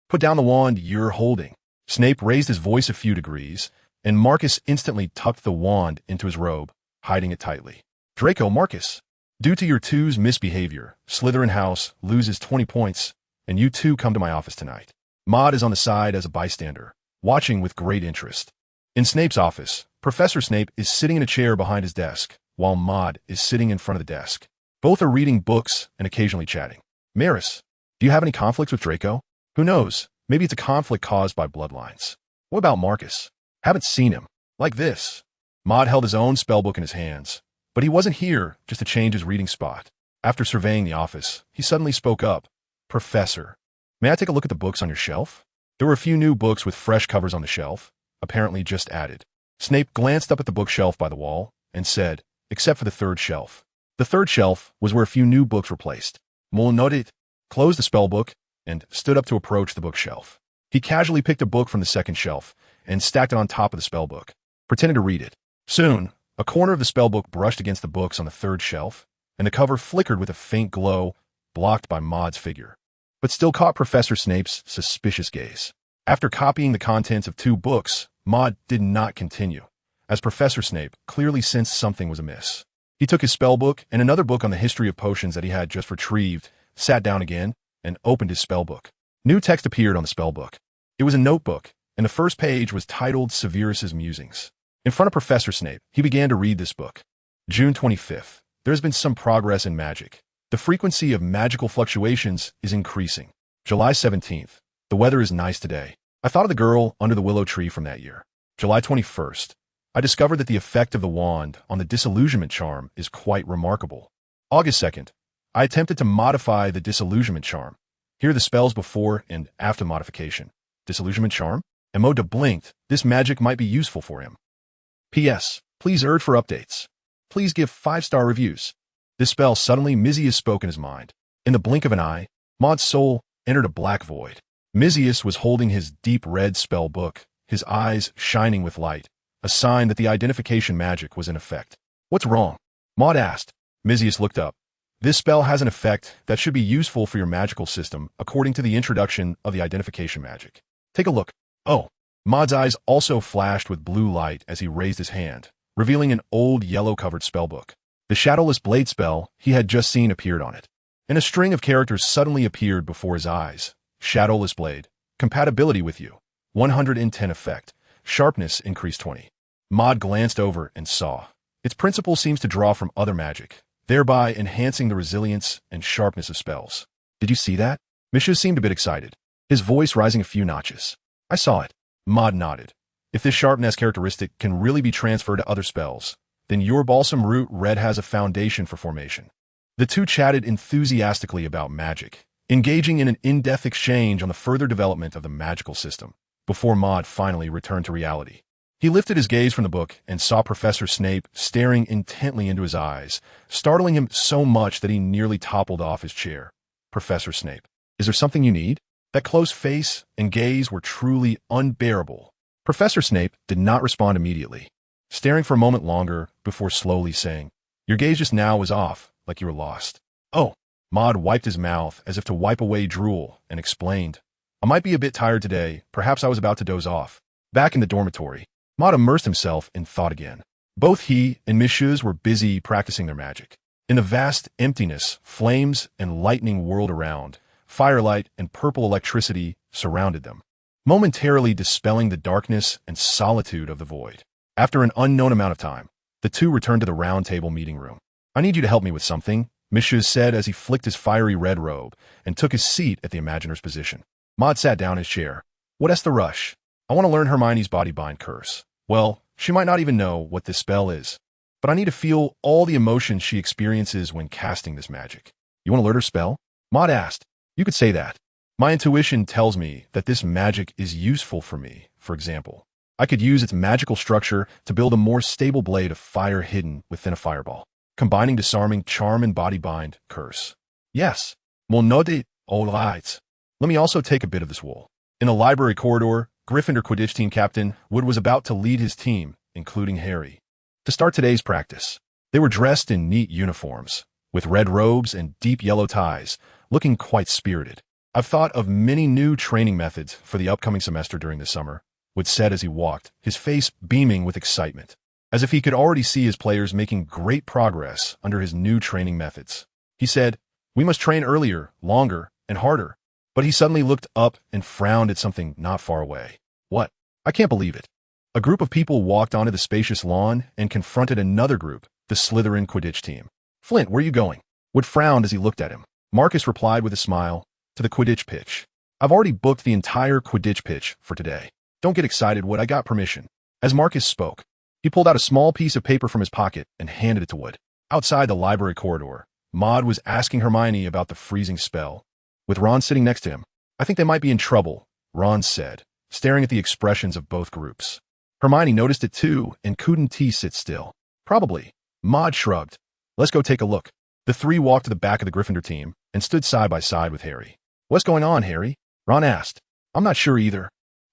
Put down the wand you're holding." Snape raised his voice a few degrees, and Marcus instantly tucked the wand into his robe, hiding it tightly. "Draco Marcus, due to your two's misbehavior, Slytherin House loses 20 points, and you two come to my office tonight." Maud is on the side as a bystander, watching with great interest. In Snape's office, Professor Snape is sitting in a chair behind his desk, while Maud is sitting in front of the desk. Both are reading books and occasionally chatting. "Maris, do you have any conflicts with Draco?" "Who knows? Maybe it's a conflict caused by bloodlines." "What about Marcus?" "Haven't seen him. Like this." Maud held his own spellbook in his hands, but he wasn't here just to change his reading spot. After surveying the office, he suddenly spoke up. "Professor, may I take a look at the books on your shelf?" There were a few new books with fresh covers on the shelf, apparently just added. Snape glanced up at the bookshelf by the wall and said, "Except for the third shelf." The third shelf was where a few new books were placed. Mol noted, closed the spell book, and stood up to approach the bookshelf. He casually picked a book from the second shelf and stacked it on top of the spell book, pretending to read it. Soon, a corner of the spell book brushed against the books on the third shelf, and the cover flickered with a faint glow, blocked by Maud's figure, but still caught Professor Snape's suspicious gaze. After copying the contents of 2 books, Maud did not continue, as Professor Snape clearly sensed something was amiss. He took his spell book and another book on the history of potions that he had just retrieved, sat down again, and opened his spell book. New text appeared on the spell book. It was a notebook, and the first page was titled Severus's Musings. In front of Professor Snape, he began to read this book. June 25th. There has been some progress in magic. The frequency of magical fluctuations is increasing. July 17th. The weather is nice today. I thought of the girl under the willow tree from that year. July 21st. I discovered that the effect of the wand on the disillusionment charm is quite remarkable. August 2nd. I attempted to modify the disillusionment charm. Here are the spells before and after modification. Disillusionment charm? Emoda blinked. This magic might be useful for him. P.S. Please urge for updates. Please give 5-star reviews. This spell suddenly Mizius spoke in his mind. In the blink of an eye, Maud's soul entered a black void. Mizius was holding his deep red spell book, his eyes shining with light, a sign that the identification magic was in effect. What's wrong? Maud asked. Mizius looked up. This spell has an effect that should be useful for your magical system according to the introduction of the identification magic. Take a look. Oh. Maud's eyes also flashed with blue light as he raised his hand, revealing an old yellow-covered spellbook. The shadowless blade spell he had just seen appeared on it, and a string of characters suddenly appeared before his eyes. Shadowless blade. Compatibility with you. 110 effect. Sharpness increased 20. Maud glanced over and saw. Its principle seems to draw from other magic, thereby enhancing the resilience and sharpness of spells. Did you see that? Misha seemed a bit excited, his voice rising a few notches. I saw it. Maud nodded. If this sharpness characteristic can really be transferred to other spells, then your Balsam Root Red has a foundation for formation. The two chatted enthusiastically about magic, engaging in an in-depth exchange on the further development of the magical system, before Maud finally returned to reality. He lifted his gaze from the book and saw Professor Snape staring intently into his eyes, startling him so much that he nearly toppled off his chair. Professor Snape, is there something you need? That close face and gaze were truly unbearable. Professor Snape did not respond immediately, staring for a moment longer before slowly saying, Your gaze just now was off, like you were lost. Oh. Maud wiped his mouth as if to wipe away drool and explained, I might be a bit tired today, perhaps I was about to doze off. Back in the dormitory, Maud immersed himself in thought again. Both he and Messieurs were busy practicing their magic. In the vast emptiness, flames and lightning whirled around. Firelight and purple electricity surrounded them, momentarily dispelling the darkness and solitude of the void. After an unknown amount of time, the two returned to the round table meeting room. I need you to help me with something, Messieurs said as he flicked his fiery red robe and took his seat at the Imaginer's position. Maud sat down in his chair. What's the rush? I want to learn Hermione's body bind curse. Well, she might not even know what this spell is, but I need to feel all the emotions she experiences when casting this magic. You want to learn her spell? Maud asked. You could say that. My intuition tells me that this magic is useful for me. For example, I could use its magical structure to build a more stable blade of fire hidden within a fireball, combining disarming charm and body bind curse. Yes. Mon note, all right. Let me also take a bit of this wool. In a library corridor, Gryffindor Quidditch team captain Wood was about to lead his team, including Harry, to start today's practice. They were dressed in neat uniforms, with red robes and deep yellow ties, looking quite spirited. I've thought of many new training methods for the upcoming semester during the summer, Wood said as he walked, his face beaming with excitement, as if he could already see his players making great progress under his new training methods. He said, We must train earlier, longer, and harder. But he suddenly looked up and frowned at something not far away. What? I can't believe it. A group of people walked onto the spacious lawn and confronted another group, the Slytherin Quidditch team. Flint, where are you going? Wood frowned as he looked at him. Marcus replied with a smile, to the Quidditch pitch. I've already booked the entire Quidditch pitch for today. Don't get excited, Wood, I got permission. As Marcus spoke, he pulled out a small piece of paper from his pocket and handed it to Wood. Outside the library corridor, Maud was asking Hermione about the freezing spell, with Ron sitting next to him. I think they might be in trouble, Ron said, staring at the expressions of both groups. Hermione noticed it too and couldn't sit still. Probably. Maud shrugged. Let's go take a look. The three walked to the back of the Gryffindor team and stood side by side with Harry. What's going on, Harry? Ron asked. I'm not sure either.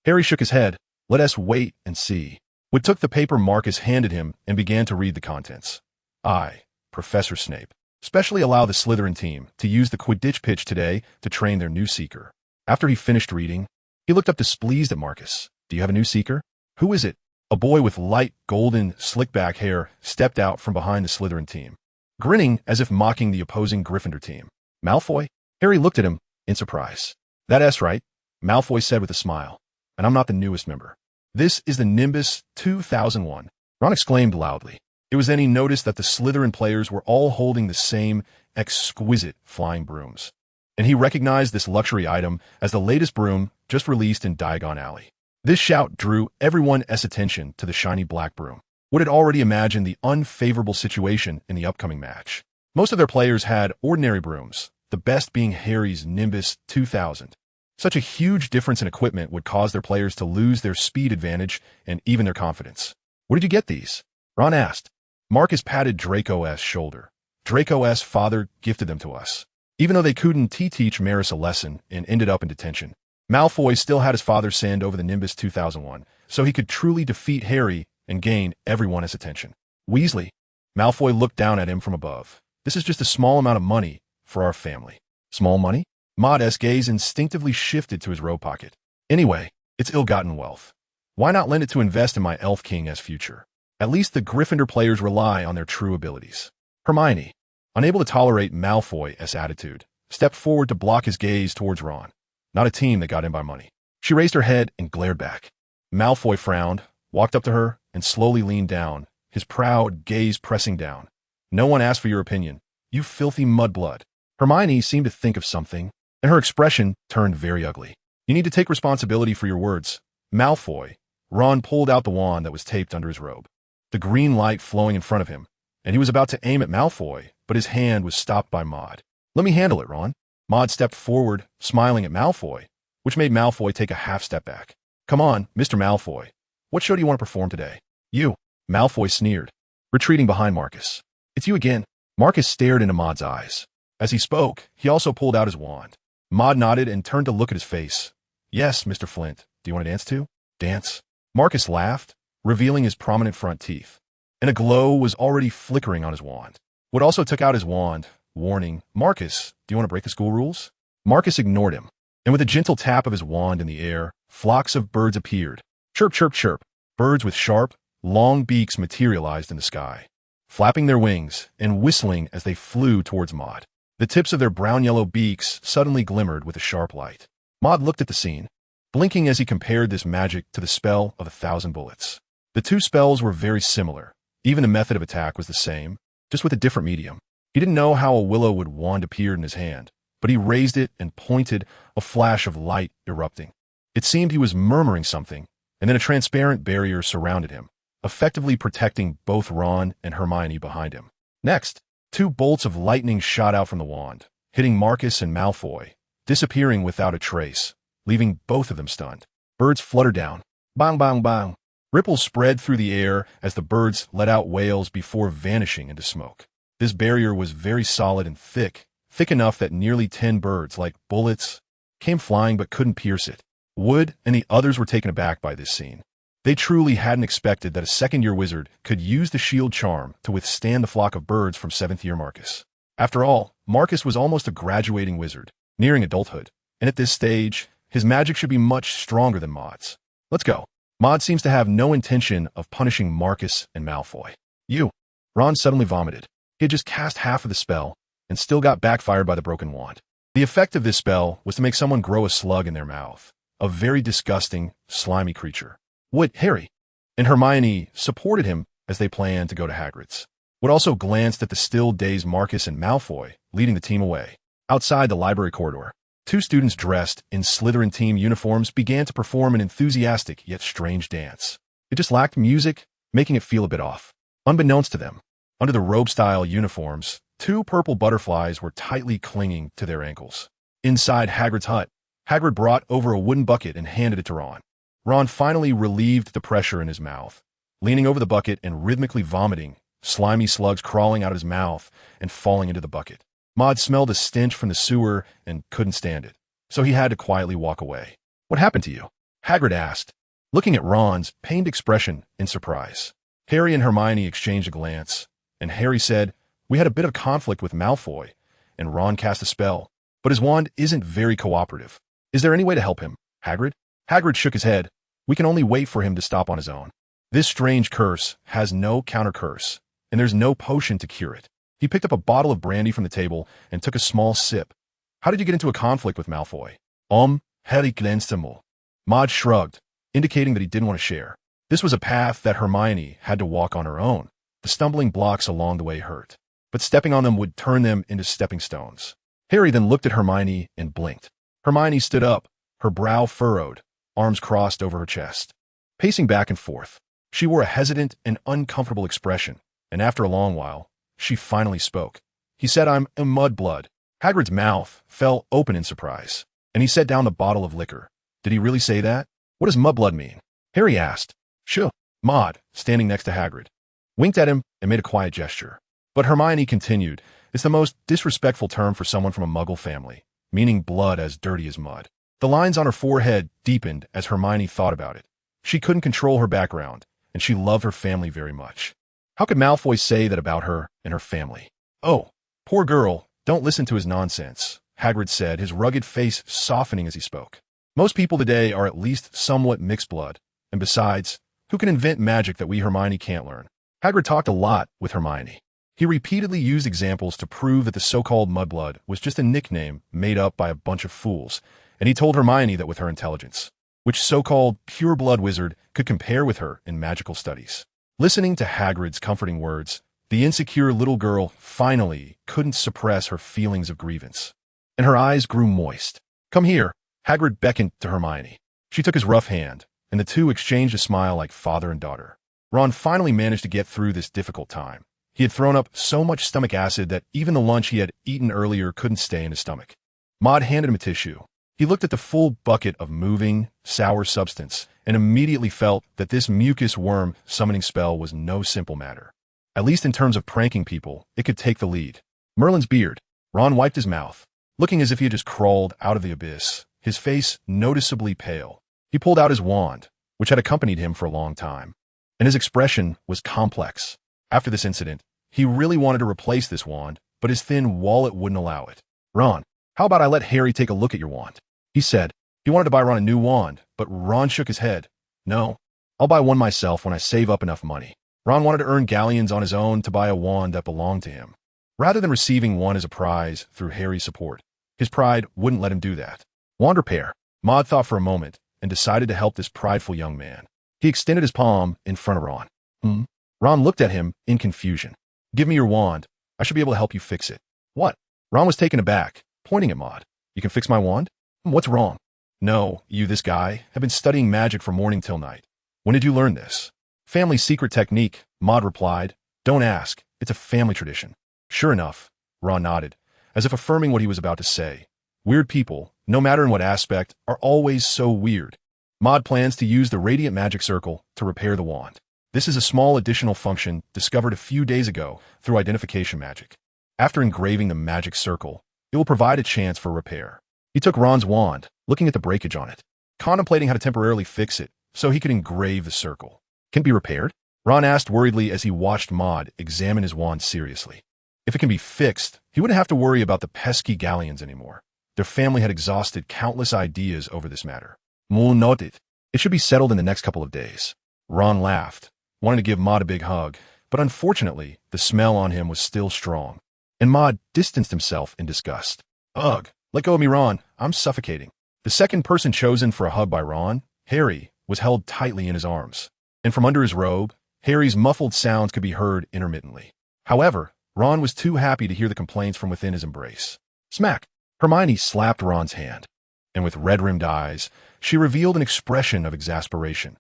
Harry shook his head. Let us wait and see. Wood took the paper Marcus handed him and began to read the contents. I, Professor Snape, specially allow the Slytherin team to use the Quidditch pitch today to train their new seeker. After he finished reading, he looked up displeased at Marcus. Do you have a new seeker? Who is it? A boy with light, golden, slick-back hair stepped out from behind the Slytherin team, grinning as if mocking the opposing Gryffindor team. Malfoy? Harry looked at him in surprise. That's right, Malfoy said with a smile. And I'm not the newest member. This is the Nimbus 2001. Ron exclaimed loudly. It was then he noticed that the Slytherin players were all holding the same exquisite flying brooms. And he recognized this luxury item as the latest broom just released in Diagon Alley. This shout drew everyone's attention to the shiny black broom. Wood had already imagined the unfavorable situation in the upcoming match. Most of their players had ordinary brooms, the best being Harry's Nimbus 2000. Such a huge difference in equipment would cause their players to lose their speed advantage and even their confidence. Where did you get these? Ron asked. Marcus patted Draco's shoulder. Draco's father gifted them to us. Even though they couldn't teach Maris a lesson and ended up in detention, Malfoy still had his father send over the Nimbus 2001, so he could truly defeat Harry and gain everyone's attention. Weasley. Malfoy looked down at him from above. This is just a small amount of money for our family. Small money? Maud's gaze instinctively shifted to his robe pocket. Anyway, it's ill-gotten wealth. Why not lend it to invest in my Elf King's future? At least the Gryffindor players rely on their true abilities. Hermione, unable to tolerate Malfoy's attitude, stepped forward to block his gaze towards Ron. Not a team that got in by money. She raised her head and glared back. Malfoy frowned, walked up to her, and slowly leaned down, his proud gaze pressing down. No one asked for your opinion, you filthy mudblood. Hermione seemed to think of something, and her expression turned very ugly. You need to take responsibility for your words. Malfoy. Ron pulled out the wand that was taped under his robe. The green light flowing in front of him, and he was about to aim at Malfoy, but his hand was stopped by Maud. Let me handle it, Ron. Maud stepped forward, smiling at Malfoy, which made Malfoy take a half step back. Come on, Mr. Malfoy. What show do you want to perform today? You. Malfoy sneered, retreating behind Marcus. It's you again. Marcus stared into Maud's eyes. As he spoke, he also pulled out his wand. Maud nodded and turned to look at his face. Yes, Mr. Flint. Do you want to dance too? Dance? Marcus laughed, revealing his prominent front teeth. And a glow was already flickering on his wand. Wood also took out his wand, warning, Marcus, do you want to break the school rules? Marcus ignored him, and with a gentle tap of his wand in the air, flocks of birds appeared. Chirp, chirp, chirp. Birds with sharp, long beaks materialized in the sky, flapping their wings and whistling as they flew towards Maud. The tips of their brown-yellow beaks suddenly glimmered with a sharp light. Maud looked at the scene, blinking as he compared this magic to the spell of 1,000 bullets. The two spells were very similar. Even the method of attack was the same, just with a different medium. He didn't know how a willow-wood wand appeared in his hand, but he raised it and pointed, a flash of light erupting. It seemed he was murmuring something, and then a transparent barrier surrounded him, effectively protecting both Ron and Hermione behind him. Next, two bolts of lightning shot out from the wand, hitting Marcus and Malfoy, disappearing without a trace, leaving both of them stunned. Birds fluttered down. Bang, bang, bang. Ripples spread through the air as the birds let out wails before vanishing into smoke. This barrier was very solid and thick enough that nearly 10 birds, like bullets, came flying but couldn't pierce it. Wood and the others were taken aback by this scene. They truly hadn't expected that a second-year wizard could use the shield charm to withstand the flock of birds from 7th-year Marcus. After all, Marcus was almost a graduating wizard, nearing adulthood, and at this stage, his magic should be much stronger than Maud's. Let's go. Maud seems to have no intention of punishing Marcus and Malfoy. You. Ron suddenly vomited. He had just cast half of the spell, and still got backfired by the broken wand. The effect of this spell was to make someone grow a slug in their mouth, a very disgusting, slimy creature. Wood, Harry, and Hermione supported him as they planned to go to Hagrid's. Wood also glanced at the still-dazed Marcus and Malfoy, leading the team away. Outside the library corridor, two students dressed in Slytherin team uniforms began to perform an enthusiastic yet strange dance. It just lacked music, making it feel a bit off. Unbeknownst to them, under the robe-style uniforms, two purple butterflies were tightly clinging to their ankles. Inside Hagrid's hut, Hagrid brought over a wooden bucket and handed it to Ron. Ron finally relieved the pressure in his mouth, leaning over the bucket and rhythmically vomiting slimy slugs crawling out of his mouth and falling into the bucket. Maud smelled the stench from the sewer and couldn't stand it, so he had to quietly walk away. "What happened to you?" Hagrid asked, looking at Ron's pained expression in surprise. Harry and Hermione exchanged a glance, and Harry said, "We had a bit of conflict with Malfoy, and Ron cast a spell, but his wand isn't very cooperative. Is there any way to help him, Hagrid?" Hagrid shook his head. "We can only wait for him to stop on his own. This strange curse has no counter-curse, and there's no potion to cure it." He picked up a bottle of brandy from the table and took a small sip. "How did you get into a conflict with Malfoy?" Harry glanced at him. Maud shrugged, indicating that he didn't want to share. This was a path that Hermione had to walk on her own. The stumbling blocks along the way hurt, but stepping on them would turn them into stepping stones. Harry then looked at Hermione and blinked. Hermione stood up, her brow furrowed, arms crossed over her chest. Pacing back and forth, she wore a hesitant and uncomfortable expression, and after a long while, she finally spoke. "He said I'm a mudblood." Hagrid's mouth fell open in surprise, and he set down the bottle of liquor. "Did he really say that? What does mudblood mean?" Harry asked. "Sure." Maud, standing next to Hagrid, winked at him and made a quiet gesture. But Hermione continued, "It's the most disrespectful term for someone from a Muggle family, meaning blood as dirty as mud." The lines on her forehead deepened as Hermione thought about it. She couldn't control her background, and she loved her family very much. How could Malfoy say that about her and her family? "Oh, poor girl, don't listen to his nonsense," Hagrid said, his rugged face softening as he spoke. "Most people today are at least somewhat mixed blood, and besides, who can invent magic that we Hermione can't learn?" Hagrid talked a lot with Hermione. He repeatedly used examples to prove that the so-called mudblood was just a nickname made up by a bunch of fools, and he told Hermione that with her intelligence, which so-called pure blood wizard could compare with her in magical studies. Listening to Hagrid's comforting words, the insecure little girl finally couldn't suppress her feelings of grievance, and her eyes grew moist. "Come here," Hagrid beckoned to Hermione. She took his rough hand, and the two exchanged a smile like father and daughter. Ron finally managed to get through this difficult time. He had thrown up so much stomach acid that even the lunch he had eaten earlier couldn't stay in his stomach. Maud handed him a tissue. He looked at the full bucket of moving, sour substance and immediately felt that this mucus worm summoning spell was no simple matter. At least in terms of pranking people, it could take the lead. Merlin's beard. Ron wiped his mouth, looking as if he had just crawled out of the abyss, his face noticeably pale. He pulled out his wand, which had accompanied him for a long time, and his expression was complex. After this incident, he really wanted to replace this wand, but his thin wallet wouldn't allow it. "Ron, how about I let Harry take a look at your wand?" he said. He wanted to buy Ron a new wand, but Ron shook his head. "No, I'll buy one myself when I save up enough money." Ron wanted to earn galleons on his own to buy a wand that belonged to him, rather than receiving one as a prize through Harry's support. His pride wouldn't let him do that. "Wand repair." Maud thought for a moment and decided to help this prideful young man. He extended his palm in front of Ron. Ron looked at him in confusion. "Give me your wand. I should be able to help you fix it." "What?" Ron was taken aback, pointing at Maud. "You can fix my wand? What's wrong?" "No, you, this guy, have been studying magic from morning till night. When did you learn this?" "Family secret technique," Maud replied. "Don't ask. It's a family tradition." "Sure enough," Ron nodded, as if affirming what he was about to say. "Weird people, no matter in what aspect, are always so weird." Maud plans to use the Radiant Magic Circle to repair the wand. This is a small additional function discovered a few days ago through identification magic. After engraving the magic circle, it will provide a chance for repair. He took Ron's wand, looking at the breakage on it, contemplating how to temporarily fix it so he could engrave the circle. "Can it be repaired?" Ron asked worriedly as he watched Maud examine his wand seriously. If it can be fixed, he wouldn't have to worry about the pesky galleons anymore. Their family had exhausted countless ideas over this matter. "We'll note it. It should be settled in the next couple of days." Ron laughed, wanting to give Maud a big hug, but unfortunately, the smell on him was still strong, and Maud distanced himself in disgust. "Ugh, let go of me, Ron. I'm suffocating." The second person chosen for a hug by Ron, Harry, was held tightly in his arms, and from under his robe, Harry's muffled sounds could be heard intermittently. However, Ron was too happy to hear the complaints from within his embrace. Smack! Hermione slapped Ron's hand, and with red-rimmed eyes, she revealed an expression of exasperation.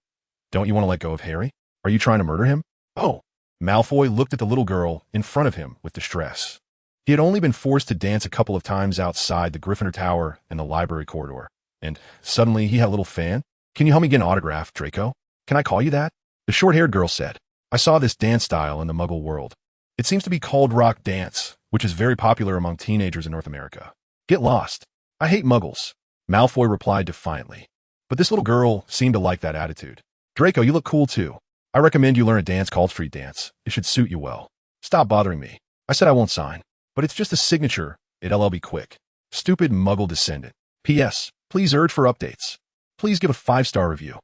"Don't you want to let go of Harry? Are you trying to murder him?" "Oh!" Malfoy looked at the little girl in front of him with distress. He had only been forced to dance a couple of times outside the Gryffindor Tower and the library corridor, and suddenly he had a little fan. "Can you help me get an autograph, Draco? Can I call you that?" The short-haired girl said. I saw this dance style in the Muggle world. It seems to be called rock dance, which is very popular among teenagers in North America. Get lost. I hate Muggles, Malfoy replied defiantly. But this little girl seemed to like that attitude. Draco, you look cool too. I recommend you learn a dance called street dance. It should suit you well. Stop bothering me. I said I won't sign. But it's just a signature. It'll be quick. Stupid Muggle descendant. P.S. Please urge for updates. Please give a 5-star review.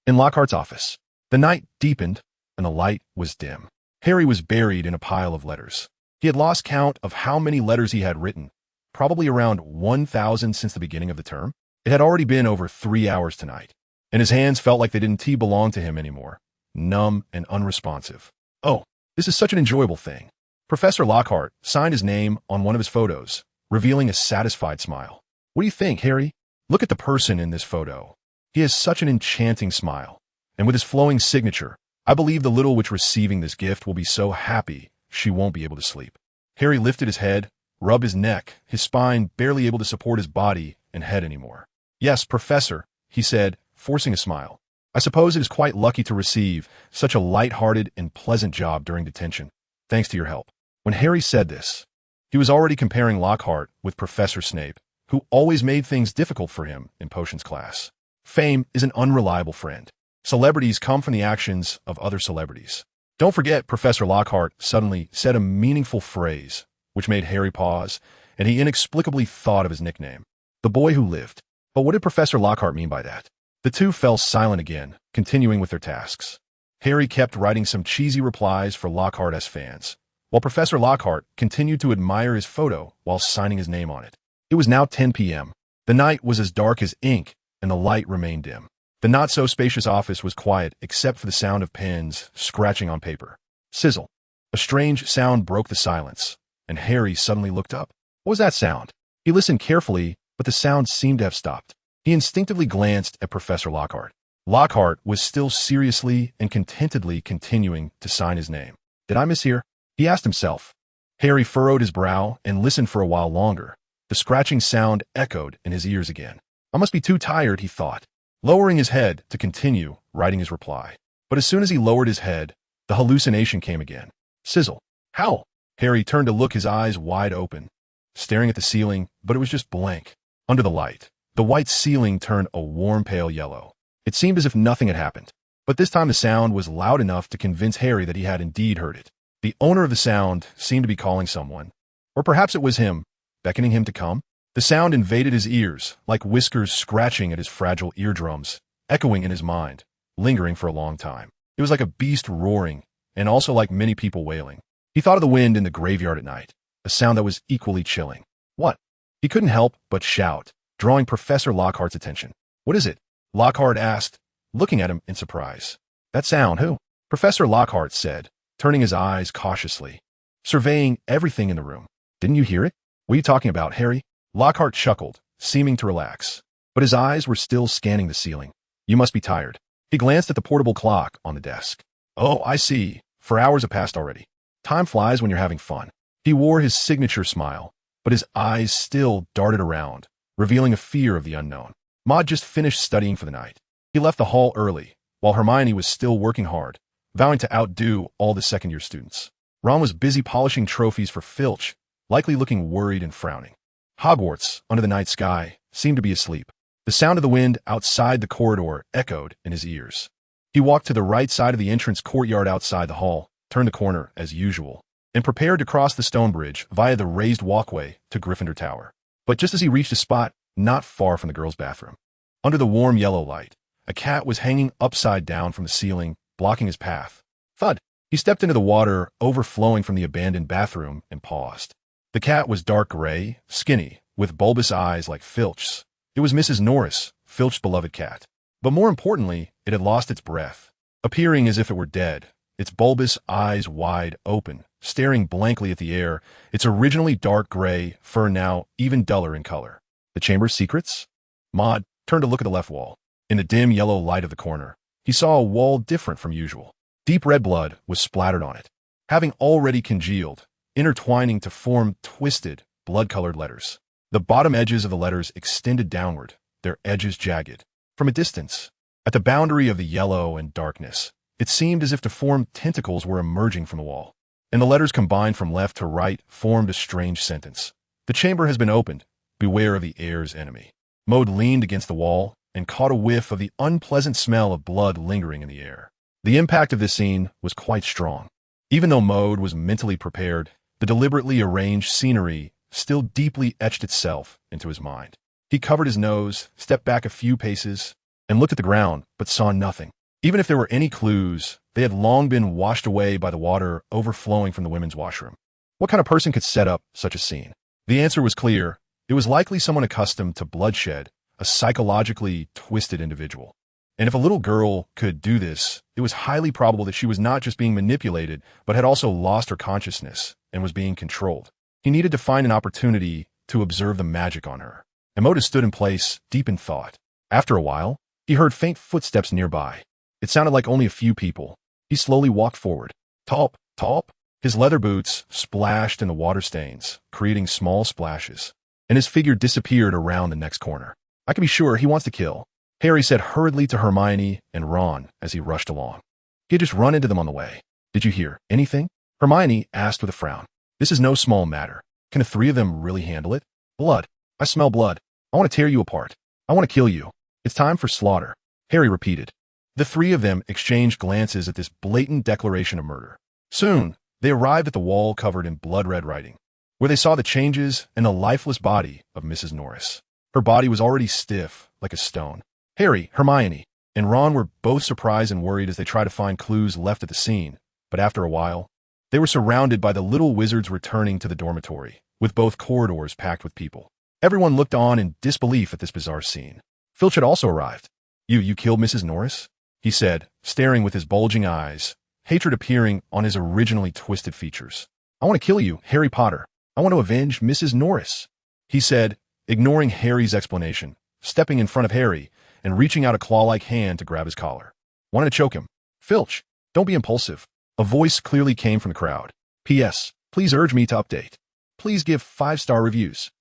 In Lockhart's office, the night deepened and the light was dim. Harry was buried in a pile of letters. He had lost count of how many letters he had written, probably around 1,000 since the beginning of the term. It had already been over 3 hours tonight, and his hands felt like they didn't belong to him anymore, numb and unresponsive. Oh, this is such an enjoyable thing. Professor Lockhart signed his name on one of his photos, revealing a satisfied smile. What do you think, Harry? Look at the person in this photo. He has such an enchanting smile, and with his flowing signature, I believe the little witch receiving this gift will be so happy she won't be able to sleep. Harry lifted his head, rubbed his neck, his spine barely able to support his body and head anymore. Yes, Professor, he said, forcing a smile. I suppose it is quite lucky to receive such a light-hearted and pleasant job during detention, thanks to your help. When Harry said this, he was already comparing Lockhart with Professor Snape, who always made things difficult for him in potions class. Fame is an unreliable friend. Celebrities come from the actions of other celebrities. Don't forget, Professor Lockhart suddenly said a meaningful phrase, which made Harry pause, and he inexplicably thought of his nickname, the boy who lived. But what did Professor Lockhart mean by that? The two fell silent again, continuing with their tasks. Harry kept writing some cheesy replies for Lockhart as fans, while Professor Lockhart continued to admire his photo while signing his name on it. It was now 10 p.m. The night was as dark as ink, and the light remained dim. The not-so-spacious office was quiet except for the sound of pens scratching on paper. Sizzle. A strange sound broke the silence, and Harry suddenly looked up. What was that sound? He listened carefully, but the sound seemed to have stopped. He instinctively glanced at Professor Lockhart. Lockhart was still seriously and contentedly continuing to sign his name. Did I mishear? He asked himself. Harry furrowed his brow and listened for a while longer. The scratching sound echoed in his ears again. I must be too tired, he thought, lowering his head to continue writing his reply. But as soon as he lowered his head, the hallucination came again. Sizzle. How? Harry turned to look, his eyes wide open, staring at the ceiling, but it was just blank. Under the light, the white ceiling turned a warm pale yellow. It seemed as if nothing had happened. But this time the sound was loud enough to convince Harry that he had indeed heard it. The owner of the sound seemed to be calling someone. Or perhaps it was him, beckoning him to come. The sound invaded his ears, like whiskers scratching at his fragile eardrums, echoing in his mind, lingering for a long time. It was like a beast roaring, and also like many people wailing. He thought of the wind in the graveyard at night, a sound that was equally chilling. What? He couldn't help but shout, drawing Professor Lockhart's attention. What is it? Lockhart asked, looking at him in surprise. That sound, who? Professor Lockhart said, turning his eyes cautiously, surveying everything in the room. Didn't you hear it? What are you talking about, Harry? Lockhart chuckled, seeming to relax, but his eyes were still scanning the ceiling. You must be tired. He glanced at the portable clock on the desk. Oh, I see. 4 hours have passed already. Time flies when you're having fun. He wore his signature smile, but his eyes still darted around, revealing a fear of the unknown. Maud just finished studying for the night. He left the hall early, while Hermione was still working hard, vowing to outdo all the second-year students. Ron was busy polishing trophies for Filch, likely looking worried and frowning. Hogwarts, under the night sky, seemed to be asleep. The sound of the wind outside the corridor echoed in his ears. He walked to the right side of the entrance courtyard outside the hall, turned the corner as usual, and prepared to cross the stone bridge via the raised walkway to Gryffindor Tower. But just as he reached a spot not far from the girls' bathroom, under the warm yellow light, a cat was hanging upside down from the ceiling, blocking his path. Thud! He stepped into the water overflowing from the abandoned bathroom and paused. The cat was dark gray, skinny, with bulbous eyes like Filch's. It was Mrs. Norris, Filch's beloved cat. But more importantly, it had lost its breath, appearing as if it were dead, its bulbous eyes wide open, staring blankly at the air, its originally dark gray fur now even duller in color. The chamber's secrets? Maud turned to look at the left wall. In the dim yellow light of the corner, he saw a wall different from usual. Deep red blood was splattered on it, having already congealed, intertwining to form twisted, blood-colored letters. The bottom edges of the letters extended downward, their edges jagged. From a distance, at the boundary of the yellow and darkness, It seemed as if deformed tentacles were emerging from the wall, and the letters combined from left to right formed a strange sentence. The chamber has been opened. Beware of the heir's enemy. Maud leaned against the wall and caught a whiff of the unpleasant smell of blood lingering in the air. The impact of this scene was quite strong. Even though Maud was mentally prepared, the deliberately arranged scenery still deeply etched itself into his mind. He covered his nose, stepped back a few paces, and looked at the ground, but saw nothing. Even if there were any clues, they had long been washed away by the water overflowing from the women's washroom. What kind of person could set up such a scene? The answer was clear. It was likely someone accustomed to bloodshed, a psychologically twisted individual. And if a little girl could do this, it was highly probable that she was not just being manipulated, but had also lost her consciousness and was being controlled. He needed to find an opportunity to observe the magic on her. And Moda stood in place, deep in thought. After a while, he heard faint footsteps nearby. It sounded like only a few people. He slowly walked forward. Top, top. His leather boots splashed in the water stains, creating small splashes, and his figure disappeared around the next corner. I can be sure he wants to kill, Harry said hurriedly to Hermione and Ron as he rushed along. He had just run into them on the way. Did you hear anything? Hermione asked with a frown. This is no small matter. Can the three of them really handle it? Blood. I smell blood. I want to tear you apart. I want to kill you. It's time for slaughter, Harry repeated. The three of them exchanged glances at this blatant declaration of murder. Soon, they arrived at the wall covered in blood-red writing, where they saw the changes in the lifeless body of Mrs. Norris. Her body was already stiff, like a stone. Harry, Hermione, and Ron were both surprised and worried as they tried to find clues left at the scene, but after a while, they were surrounded by the little wizards returning to the dormitory, with both corridors packed with people. Everyone looked on in disbelief at this bizarre scene. Filch had also arrived. You killed Mrs. Norris? He said, staring with his bulging eyes, hatred appearing on his originally twisted features. I want to kill you, Harry Potter. I want to avenge Mrs. Norris, he said, ignoring Harry's explanation, stepping in front of Harry and reaching out a claw-like hand to grab his collar. Wanted to choke him. Filch, don't be impulsive. A voice clearly came from the crowd. P.S. Please urge me to update. Please give 5-star reviews.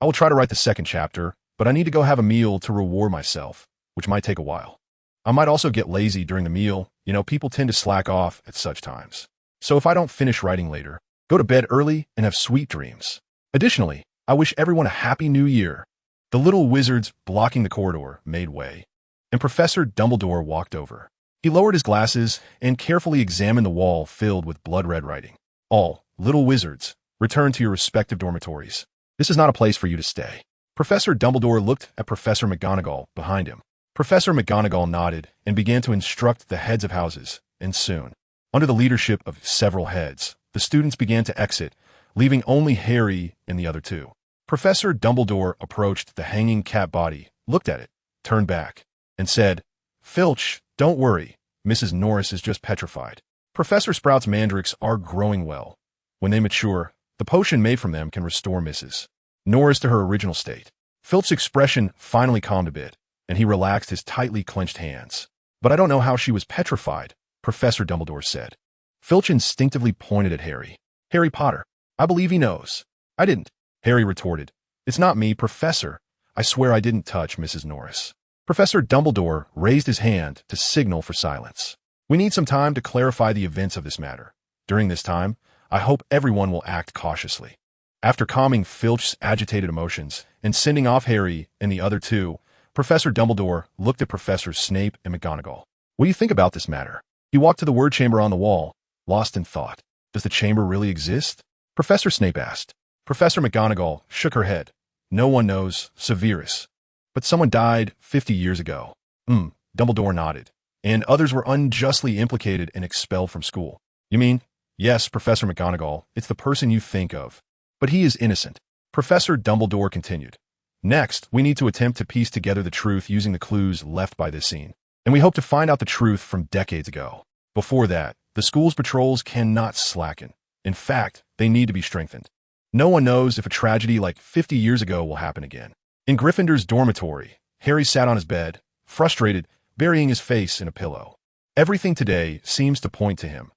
I will try to write the second chapter, but I need to go have a meal to reward myself, which might take a while. I might also get lazy during the meal. People tend to slack off at such times. So if I don't finish writing later, go to bed early and have sweet dreams. Additionally, I wish everyone a happy new year. The little wizards blocking the corridor made way, and Professor Dumbledore walked over. He lowered his glasses and carefully examined the wall filled with blood-red writing. All little wizards, return to your respective dormitories. This is not a place for you to stay. Professor Dumbledore looked at Professor McGonagall behind him. Professor McGonagall nodded and began to instruct the heads of houses, and soon, under the leadership of several heads, the students began to exit, leaving only Harry and the other two. Professor Dumbledore approached the hanging cat body, looked at it, turned back, and said, Filch, don't worry, Mrs. Norris is just petrified. Professor Sprout's mandrakes are growing well. When they mature, the potion made from them can restore Mrs. Norris to her original state. Filch's expression finally calmed a bit, and he relaxed his tightly clenched hands. But I don't know how she was petrified, Professor Dumbledore said. Filch instinctively pointed at Harry. Harry Potter, I believe he knows. I didn't, Harry retorted. It's not me, Professor. I swear I didn't touch Mrs. Norris. Professor Dumbledore raised his hand to signal for silence. We need some time to clarify the events of this matter. During this time, I hope everyone will act cautiously. After calming Filch's agitated emotions and sending off Harry and the other two, Professor Dumbledore looked at Professors Snape and McGonagall. What do you think about this matter? He walked to the word chamber on the wall, lost in thought. Does the chamber really exist? Professor Snape asked. Professor McGonagall shook her head. No one knows, Severus. But someone died 50 years ago. Dumbledore nodded. And others were unjustly implicated and expelled from school. You mean? Yes, Professor McGonagall, it's the person you think of. But he is innocent. Professor Dumbledore continued. Next, we need to attempt to piece together the truth using the clues left by this scene. And we hope to find out the truth from decades ago. Before that, the school's patrols cannot slacken. In fact, they need to be strengthened. No one knows if a tragedy like 50 years ago will happen again. In Gryffindor's dormitory, Harry sat on his bed, frustrated, burying his face in a pillow. Everything today seems to point to him.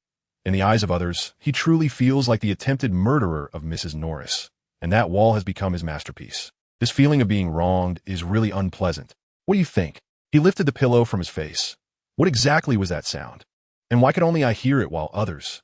In the eyes of others, he truly feels like the attempted murderer of Mrs. Norris, and that wall has become his masterpiece. This feeling of being wronged is really unpleasant. What do you think? He lifted the pillow from his face. What exactly was that sound? And why could only I hear it while others?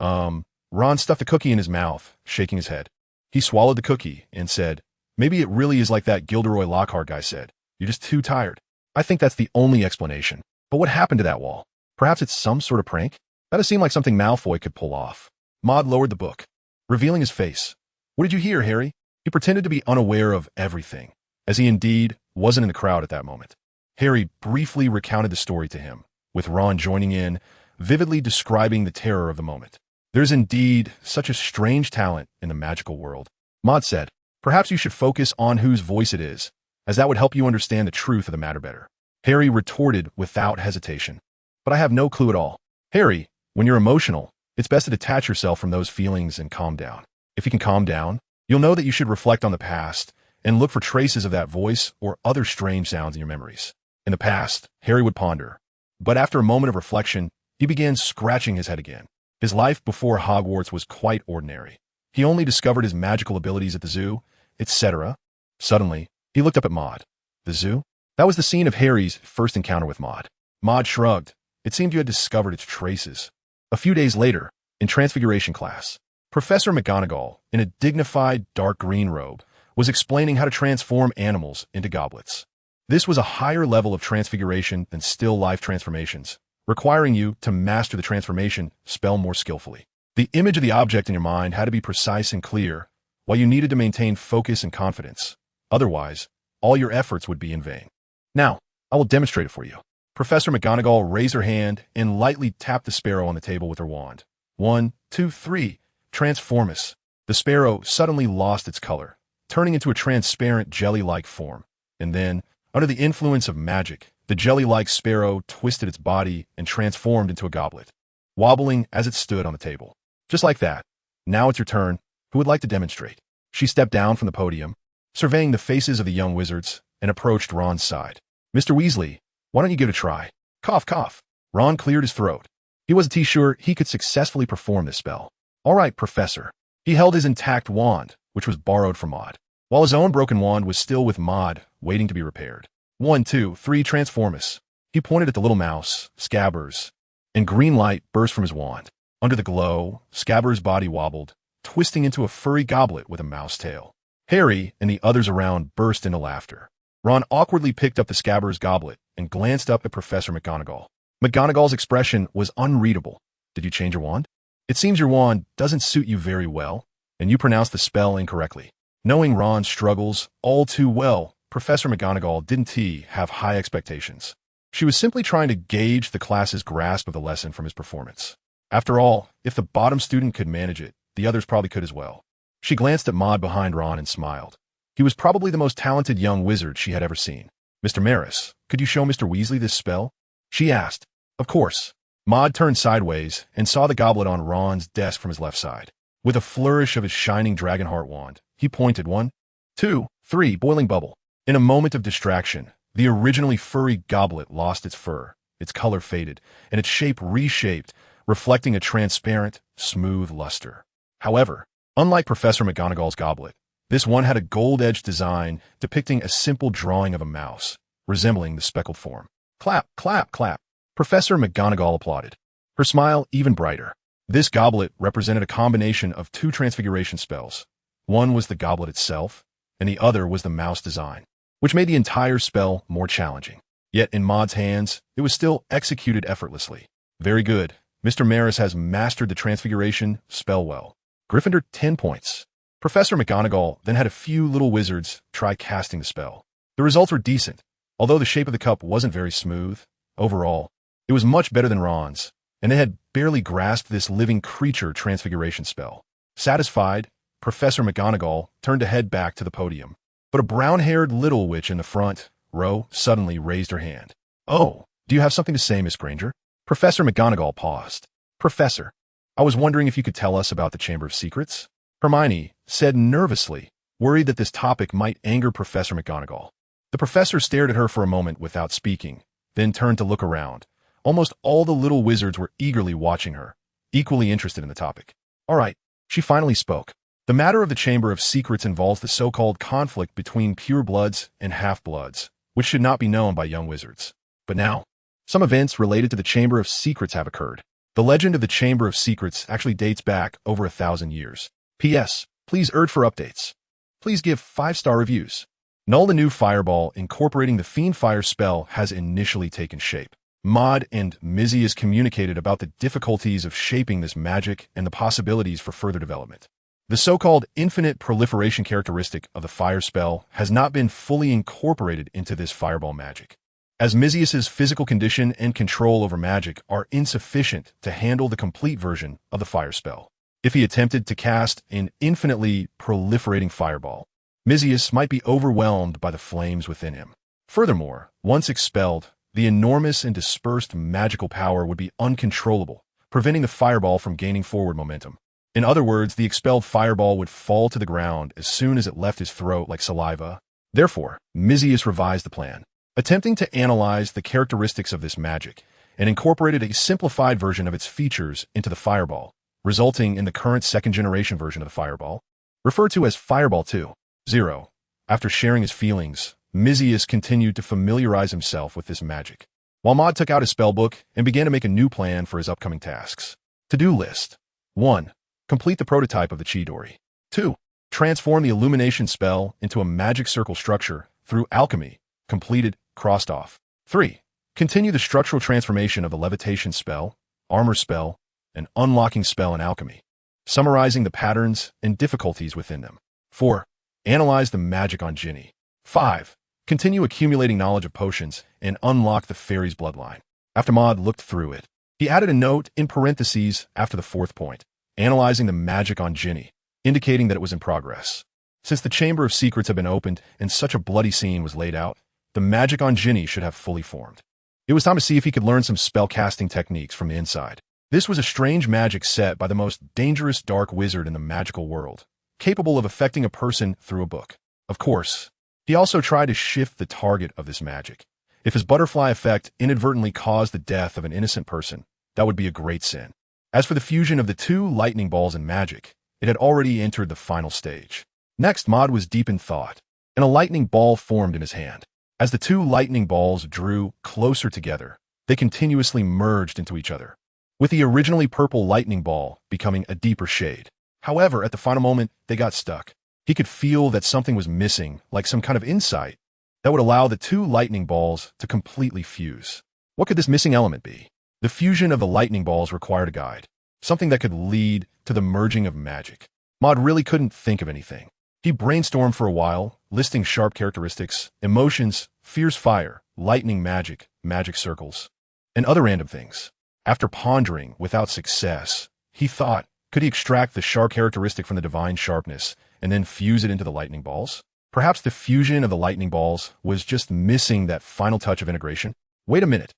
Ron stuffed the cookie in his mouth, shaking his head. He swallowed the cookie and said, maybe it really is like that Gilderoy Lockhart guy said. You're just too tired. I think that's the only explanation. But what happened to that wall? Perhaps it's some sort of prank? That does seem like something Malfoy could pull off. Maud lowered the book, revealing his face. What did you hear, Harry? He pretended to be unaware of everything, as he indeed wasn't in the crowd at that moment. Harry briefly recounted the story to him, with Ron joining in, vividly describing the terror of the moment. There's indeed such a strange talent in the magical world. Maud said, perhaps you should focus on whose voice it is, as that would help you understand the truth of the matter better. Harry retorted without hesitation. But I have no clue at all. Harry, when you're emotional, it's best to detach yourself from those feelings and calm down. If you can calm down, you'll know that you should reflect on the past and look for traces of that voice or other strange sounds in your memories. In the past, Harry would ponder. But after a moment of reflection, he began scratching his head again. His life before Hogwarts was quite ordinary. He only discovered his magical abilities at the zoo, etc. Suddenly, he looked up at Maud. The zoo? That was the scene of Harry's first encounter with Maud. Maud shrugged. It seemed you had discovered its traces. A few days later, in Transfiguration class, Professor McGonagall, in a dignified dark green robe, was explaining how to transform animals into goblets. This was a higher level of transfiguration than still life transformations, requiring you to master the transformation spell more skillfully. The image of the object in your mind had to be precise and clear, while you needed to maintain focus and confidence. Otherwise, all your efforts would be in vain. Now, I will demonstrate it for you. Professor McGonagall raised her hand and lightly tapped the sparrow on the table with her wand. 1, 2, 3. Transformus. The sparrow suddenly lost its color, turning into a transparent jelly-like form. And then, under the influence of magic, the jelly-like sparrow twisted its body and transformed into a goblet, wobbling as it stood on the table. Just like that. Now it's your turn. Who would like to demonstrate? She stepped down from the podium, surveying the faces of the young wizards, and approached Ron's side. Mr. Weasley, why don't you give it a try? Cough, cough. Ron cleared his throat. He wasn't too sure he could successfully perform this spell. All right, Professor. He held his intact wand, which was borrowed from Maud, while his own broken wand was still with Maud, waiting to be repaired. 1, 2, 3, Transformus. He pointed at the little mouse, Scabbers, and green light burst from his wand. Under the glow, Scabbers' body wobbled, twisting into a furry goblet with a mouse tail. Harry and the others around burst into laughter. Ron awkwardly picked up the Scabbers' goblet and glanced up at Professor McGonagall. McGonagall's expression was unreadable. Did you change your wand? It seems your wand doesn't suit you very well, and you pronounced the spell incorrectly. Knowing Ron's struggles all too well, Professor McGonagall didn't have high expectations. She was simply trying to gauge the class's grasp of the lesson from his performance. After all, if the bottom student could manage it, the others probably could as well. She glanced at Maud behind Ron and smiled. He was probably the most talented young wizard she had ever seen. Mr. Maris, could you show Mr. Weasley this spell? She asked. Of course. Maud turned sideways and saw the goblet on Ron's desk from his left side. With a flourish of his shining Dragonheart wand, he pointed 1, 2, 3, boiling bubble. In a moment of distraction, the originally furry goblet lost its fur, its color faded, and its shape reshaped, reflecting a transparent, smooth luster. However, unlike Professor McGonagall's goblet, this one had a gold-edged design depicting a simple drawing of a mouse, resembling the speckled form. Clap, clap, clap. Professor McGonagall applauded, her smile even brighter. This goblet represented a combination of 2 transfiguration spells. One was the goblet itself, and the other was the mouse design, which made the entire spell more challenging. Yet in Maud's hands, it was still executed effortlessly. Very good. Mr. Maris has mastered the transfiguration spell well. Gryffindor 10 points. Professor McGonagall then had a few little wizards try casting the spell. The results were decent, although the shape of the cup wasn't very smooth. Overall, it was much better than Ron's, and they had barely grasped this living creature transfiguration spell. Satisfied, Professor McGonagall turned to head back to the podium. But a brown-haired little witch in the front row suddenly raised her hand. Oh, do you have something to say, Miss Granger? Professor McGonagall paused. Professor, I was wondering if you could tell us about the Chamber of Secrets? Hermione said nervously, worried that this topic might anger Professor McGonagall. The professor stared at her for a moment without speaking, then turned to look around. Almost all the little wizards were eagerly watching her, equally interested in the topic. All right, she finally spoke. The matter of the Chamber of Secrets involves the so-called conflict between purebloods and half-bloods, which should not be known by young wizards. But now, Some events related to the Chamber of Secrets have occurred. The legend of the Chamber of Secrets actually dates back over 1,000 years. P.S. Please urge for updates. Please give 5-star reviews. Null, the new fireball incorporating the Fiend Fire spell, has initially taken shape. Maud and Mizzy has communicated about the difficulties of shaping this magic and the possibilities for further development. The so-called infinite proliferation characteristic of the fire spell has not been fully incorporated into this fireball magic, as Mizius's physical condition and control over magic are insufficient to handle the complete version of the fire spell. If he attempted to cast an infinitely proliferating fireball, Mizius might be overwhelmed by the flames within him. Furthermore, once expelled, the enormous and dispersed magical power would be uncontrollable, preventing the fireball from gaining forward momentum. In other words, the expelled fireball would fall to the ground as soon as it left his throat like saliva. Therefore, Mizius revised the plan, attempting to analyze the characteristics of this magic, and incorporated a simplified version of its features into the fireball, resulting in the current second-generation version of the fireball, referred to as Fireball 2.0. After sharing his feelings, Mizius continued to familiarize himself with this magic, while Maud took out his spellbook and began to make a new plan for his upcoming tasks. To-do list. 1. Complete the prototype of the Chidori. 2. Transform the illumination spell into a magic circle structure through alchemy. Completed, crossed off. 3. Continue the structural transformation of the levitation spell, armor spell, and unlocking spell in alchemy, summarizing the patterns and difficulties within them. 4. Analyze the magic on Ginny. 5. Continue accumulating knowledge of potions and unlock the fairy's bloodline. After Maud looked through it, he added a note in parentheses after the 4th point, analyzing the magic on Ginny, indicating that it was in progress. Since the Chamber of Secrets had been opened and such a bloody scene was laid out, the magic on Ginny should have fully formed. It was time to see if he could learn some spell-casting techniques from the inside. This was a strange magic set by the most dangerous dark wizard in the magical world, capable of affecting a person through a book. Of course, he also tried to shift the target of this magic. If his butterfly effect inadvertently caused the death of an innocent person, that would be a great sin. As for the fusion of the 2 lightning balls in magic, it had already entered the final stage. Next, Maud was deep in thought, and a lightning ball formed in his hand. As the 2 lightning balls drew closer together, they continuously merged into each other, with the originally purple lightning ball becoming a deeper shade. However, at the final moment, they got stuck. He could feel that something was missing, like some kind of insight that would allow the 2 lightning balls to completely fuse. What could this missing element be? The fusion of the lightning balls required a guide, something that could lead to the merging of magic. Maud really couldn't think of anything. He brainstormed for a while, listing sharp characteristics, emotions, fierce fire, lightning magic, magic circles, and other random things. After pondering without success, he thought, could he extract the sharp characteristic from the divine sharpness and then fuse it into the lightning balls? Perhaps the fusion of the lightning balls was just missing that final touch of integration? Wait a minute.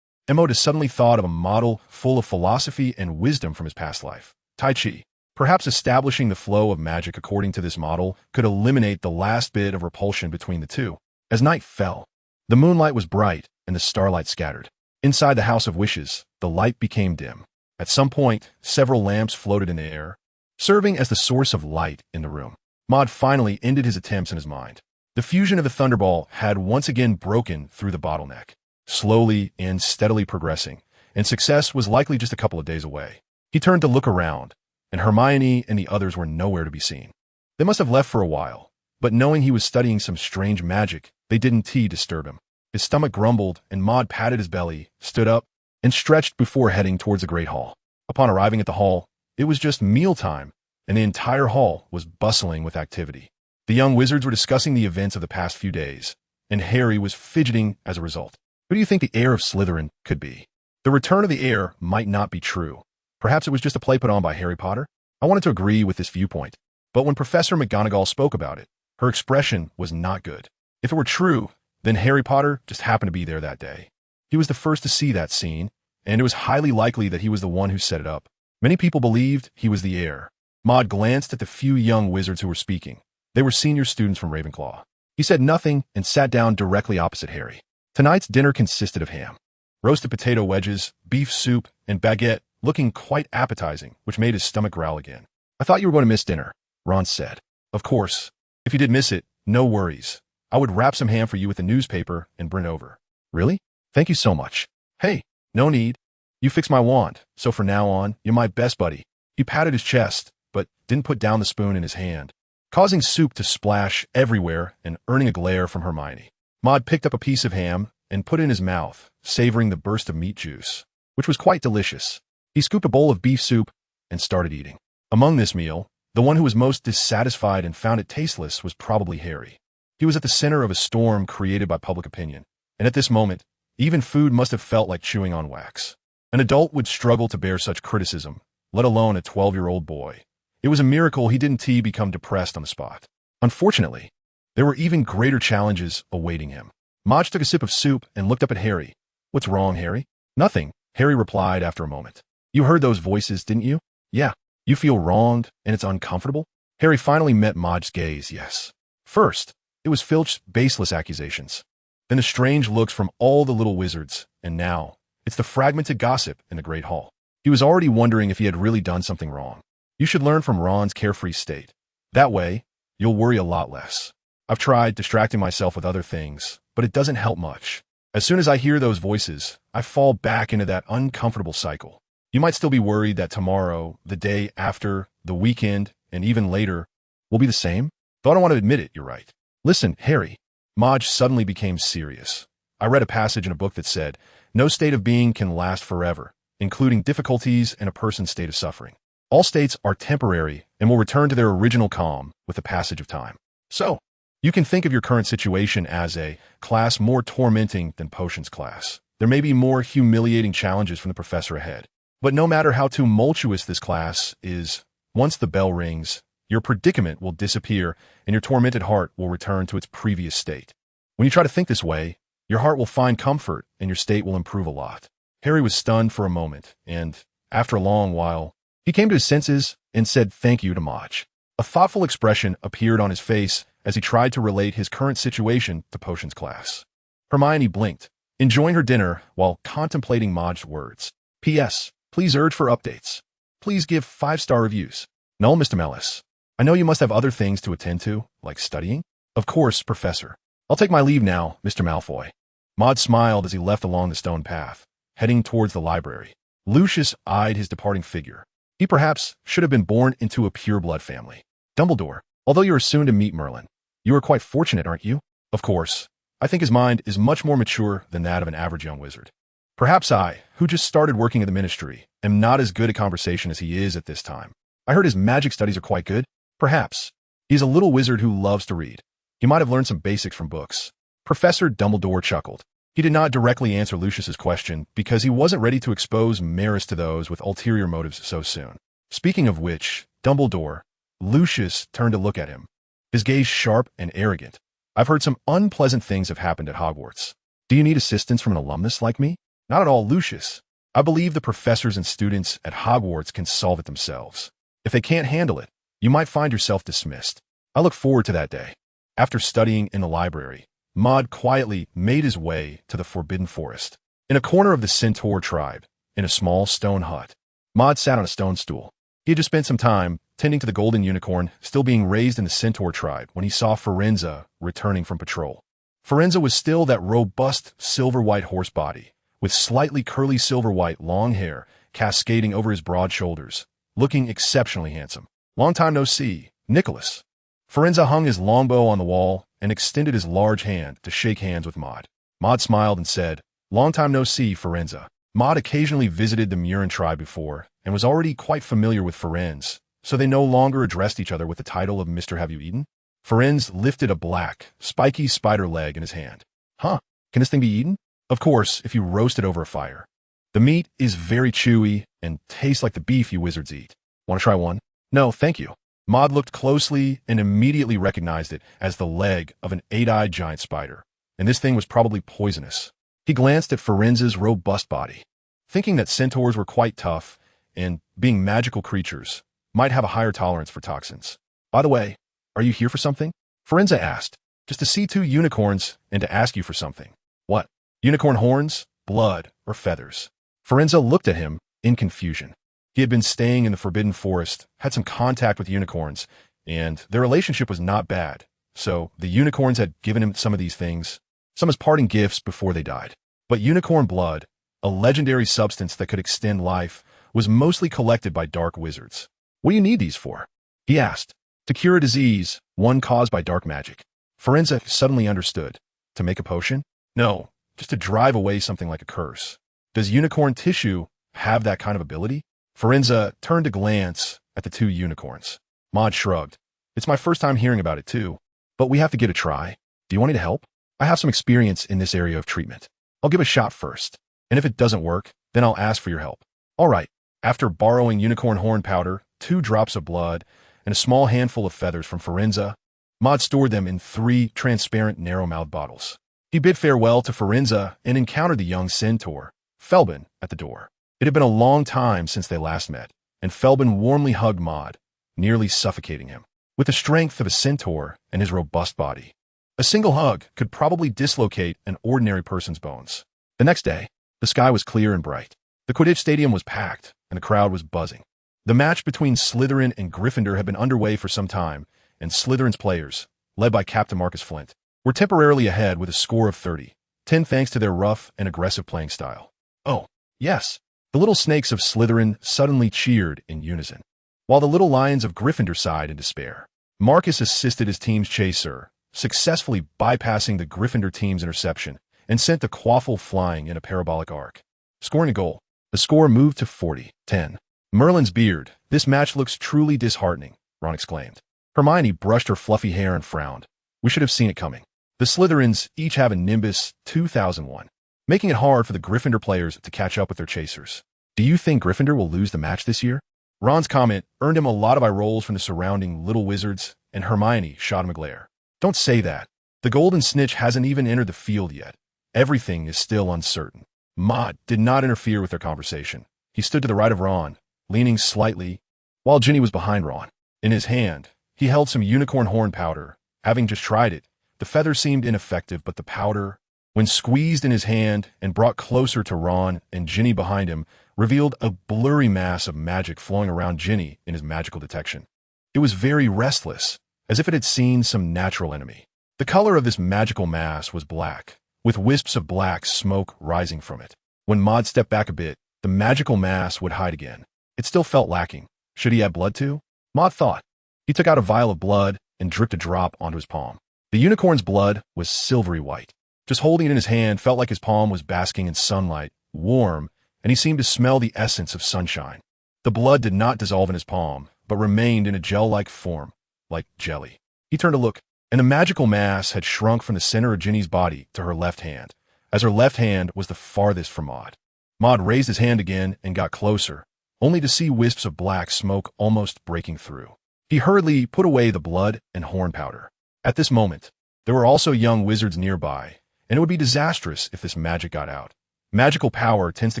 Maud has suddenly thought of a model full of philosophy and wisdom from his past life. Tai Chi. Perhaps establishing the flow of magic according to this model could eliminate the last bit of repulsion between the 2. As night fell, the moonlight was bright and the starlight scattered. Inside the House of Wishes, the light became dim. At some point, several lamps floated in the air, serving as the source of light in the room. Maud finally ended his attempts in his mind. The fusion of the Thunderball had once again broken through the bottleneck, slowly and steadily progressing, and success was likely just a couple of days away. He turned to look around, and Hermione and the others were nowhere to be seen. They must have left for a while, but knowing he was studying some strange magic, they didn't disturb him. His stomach grumbled, and Maud patted his belly, stood up, and stretched before heading towards the Great Hall. Upon arriving at the hall, it was just mealtime, and the entire hall was bustling with activity. The young wizards were discussing the events of the past few days, and Harry was fidgeting as a result. Who do you think the heir of Slytherin could be? The return of the heir might not be true. Perhaps it was just a play put on by Harry Potter? I wanted to agree with this viewpoint, but when Professor McGonagall spoke about it, her expression was not good. If it were true, then Harry Potter just happened to be there that day. He was the first to see that scene, and it was highly likely that he was the one who set it up. Many people believed he was the heir. Maud glanced at the few young wizards who were speaking. They were senior students from Ravenclaw. He said nothing and sat down directly opposite Harry. Tonight's dinner consisted of ham, roasted potato wedges, beef soup, and baguette, looking quite appetizing, which made his stomach growl again. I thought you were going to miss dinner, Ron said. Of course. If you did miss it, no worries. I would wrap some ham for you with a newspaper and bring it over. Really? Thank you so much. Hey, No need. You fix my wand, so from now on, you're my best buddy. He patted his chest, but didn't put down the spoon in his hand, causing soup to splash everywhere and earning a glare from Hermione. Maud picked up a piece of ham and put it in his mouth, savoring the burst of meat juice, which was quite delicious. He scooped a bowl of beef soup and started eating. Among this meal, the one who was most dissatisfied and found it tasteless was probably Harry. He was at the center of a storm created by public opinion, and at this moment, even food must have felt like chewing on wax. An adult would struggle to bear such criticism, let alone a 12-year-old boy. It was a miracle he didn't become depressed on the spot. Unfortunately, there were even greater challenges awaiting him. Maj took a sip of soup and looked up at Harry. What's wrong, Harry? Nothing, Harry replied after a moment. You heard those voices, didn't you? Yeah. You feel wronged and it's uncomfortable? Harry finally met Maj's gaze, yes. First, it was Filch's baseless accusations. Then the strange looks from all the little wizards, and now, it's the fragmented gossip in the Great Hall. He was already wondering if he had really done something wrong. You should learn from Ron's carefree state. That way, you'll worry a lot less. I've tried distracting myself with other things, but it doesn't help much. As soon as I hear those voices, I fall back into that uncomfortable cycle. You might still be worried that tomorrow, the day after, the weekend, and even later, will be the same? Though I don't want to admit it, you're right. Listen, Harry. Maj suddenly became serious. I read a passage in a book that said, no state of being can last forever, including difficulties and a person's state of suffering. All states are temporary and will return to their original calm with the passage of time. So, you can think of your current situation as a class more tormenting than Potions class. There may be more humiliating challenges from the professor ahead. But no matter how tumultuous this class is, once the bell rings, your predicament will disappear and your tormented heart will return to its previous state. When you try to think this way, your heart will find comfort and your state will improve a lot. Harry was stunned for a moment, and, after a long while, he came to his senses and said thank you to Maj. A thoughtful expression appeared on his face as he tried to relate his current situation to Potions class. Hermione blinked, enjoying her dinner while contemplating Maj's words. P.S. Please urge for updates. Please give 5-star reviews. No, Mr. Mellis. I know you must have other things to attend to, like studying. Of course, Professor. I'll take my leave now, Mr. Malfoy. Maud smiled as he left along the stone path, heading towards the library. Lucius eyed his departing figure. He perhaps should have been born into a pure-blood family. Dumbledore, although you are soon to meet Merlin, you are quite fortunate, aren't you? Of course. I think his mind is much more mature than that of an average young wizard. Perhaps I, who just started working at the Ministry, am not as good at conversation as he is at this time. I heard his magic studies are quite good. Perhaps. He's a little wizard who loves to read. He might have learned some basics from books. Professor Dumbledore chuckled. He did not directly answer Lucius's question because he wasn't ready to expose Maris to those with ulterior motives so soon. Speaking of which, Dumbledore, Lucius turned to look at him, his gaze sharp and arrogant. I've heard some unpleasant things have happened at Hogwarts. Do you need assistance from an alumnus like me? Not at all, Lucius. I believe the professors and students at Hogwarts can solve it themselves. If they can't handle it, you might find yourself dismissed. I look forward to that day. After studying in the library, Maud quietly made his way to the Forbidden Forest. In a corner of the Centaur tribe, in a small stone hut, Maud sat on a stone stool. He had just spent some time tending to the golden unicorn still being raised in the Centaur tribe when he saw Firenze returning from patrol. Firenze was still that robust silver-white horse body, with slightly curly silver-white long hair cascading over his broad shoulders, looking exceptionally handsome. Long time no see, Nicholas. Firenze hung his longbow on the wall and extended his large hand to shake hands with Maud. Maud smiled and said, Long time no see, Firenze. Maud occasionally visited the Murin tribe before and was already quite familiar with Firenze, so they no longer addressed each other with the title of Mr. Have You Eaten? Firenze lifted a black, spiky spider leg in his hand. Huh, can this thing be eaten? Of course, if you roast it over a fire. The meat is very chewy and tastes like the beef you wizards eat. Want to try one? No, thank you. Maud looked closely and immediately recognized it as the leg of an 8-eyed giant spider, and this thing was probably poisonous. He glanced at Firenze's robust body, thinking that centaurs were quite tough and, being magical creatures, might have a higher tolerance for toxins. By the way, are you here for something? Firenze asked, just to see 2 unicorns and to ask you for something. What? Unicorn horns, blood, or feathers? Firenze looked at him in confusion. He had been staying in the Forbidden Forest, had some contact with unicorns, and their relationship was not bad. So the unicorns had given him some of these things, some as parting gifts before they died. But unicorn blood, a legendary substance that could extend life, was mostly collected by dark wizards. "What do you need these for?" he asked. "To cure a disease, one caused by dark magic." Forenza suddenly understood. "To make a potion?" "No, just to drive away something like a curse." "Does unicorn tissue have that kind of ability?" Forenza turned to glance at the two unicorns. Maud shrugged. "It's my first time hearing about it too, but we have to give it a try. Do you want me to help? I have some experience in this area of treatment. I'll give a shot first, and if it doesn't work, then I'll ask for your help." "All right." After borrowing unicorn horn powder, 2 drops of blood, and a small handful of feathers from Forenza, Maud stored them in 3 transparent narrow-mouthed bottles. He bid farewell to Forenza and encountered the young centaur, Felbin, at the door. It had been a long time since they last met, and Felbin warmly hugged Maud, nearly suffocating him. With the strength of a centaur and his robust body, a single hug could probably dislocate an ordinary person's bones. The next day, the sky was clear and bright. The Quidditch stadium was packed, and the crowd was buzzing. The match between Slytherin and Gryffindor had been underway for some time, and Slytherin's players, led by Captain Marcus Flint, were temporarily ahead with a score of 30-10 thanks to their rough and aggressive playing style. "Oh, yes." The little snakes of Slytherin suddenly cheered in unison, while the little lions of Gryffindor sighed in despair. Marcus assisted his team's chaser, successfully bypassing the Gryffindor team's interception, and sent the quaffle flying in a parabolic arc, scoring a goal. The score moved to 40-10. "Merlin's beard, this match looks truly disheartening," Ron exclaimed. Hermione brushed her fluffy hair and frowned. "We should have seen it coming. The Slytherins each have a Nimbus 2001, making it hard for the Gryffindor players to catch up with their chasers. Do you think Gryffindor will lose the match this year?" Ron's comment earned him a lot of eye rolls from the surrounding little wizards, and Hermione shot him a glare. "Don't say that. The Golden Snitch hasn't even entered the field yet. Everything is still uncertain." Maud did not interfere with their conversation. He stood to the right of Ron, leaning slightly, while Ginny was behind Ron. In his hand, he held some unicorn horn powder. Having just tried it, the feather seemed ineffective, but the powder, when squeezed in his hand and brought closer to Ron and Ginny behind him, revealed a blurry mass of magic flowing around Ginny in his magical detection. It was very restless, as if it had seen some natural enemy. The color of this magical mass was black, with wisps of black smoke rising from it. When Maud stepped back a bit, the magical mass would hide again. It still felt lacking. Should he add blood too? Maud thought. He took out a vial of blood and dripped a drop onto his palm. The unicorn's blood was silvery white. Just holding it in his hand felt like his palm was basking in sunlight, warm, and he seemed to smell the essence of sunshine. The blood did not dissolve in his palm, but remained in a gel-like form, like jelly. He turned to look, and the magical mass had shrunk from the center of Ginny's body to her left hand, as her left hand was the farthest from Maud. Maud raised his hand again and got closer, only to see wisps of black smoke almost breaking through. He hurriedly put away the blood and horn powder. At this moment, there were also young wizards nearby, and it would be disastrous if this magic got out. Magical power tends to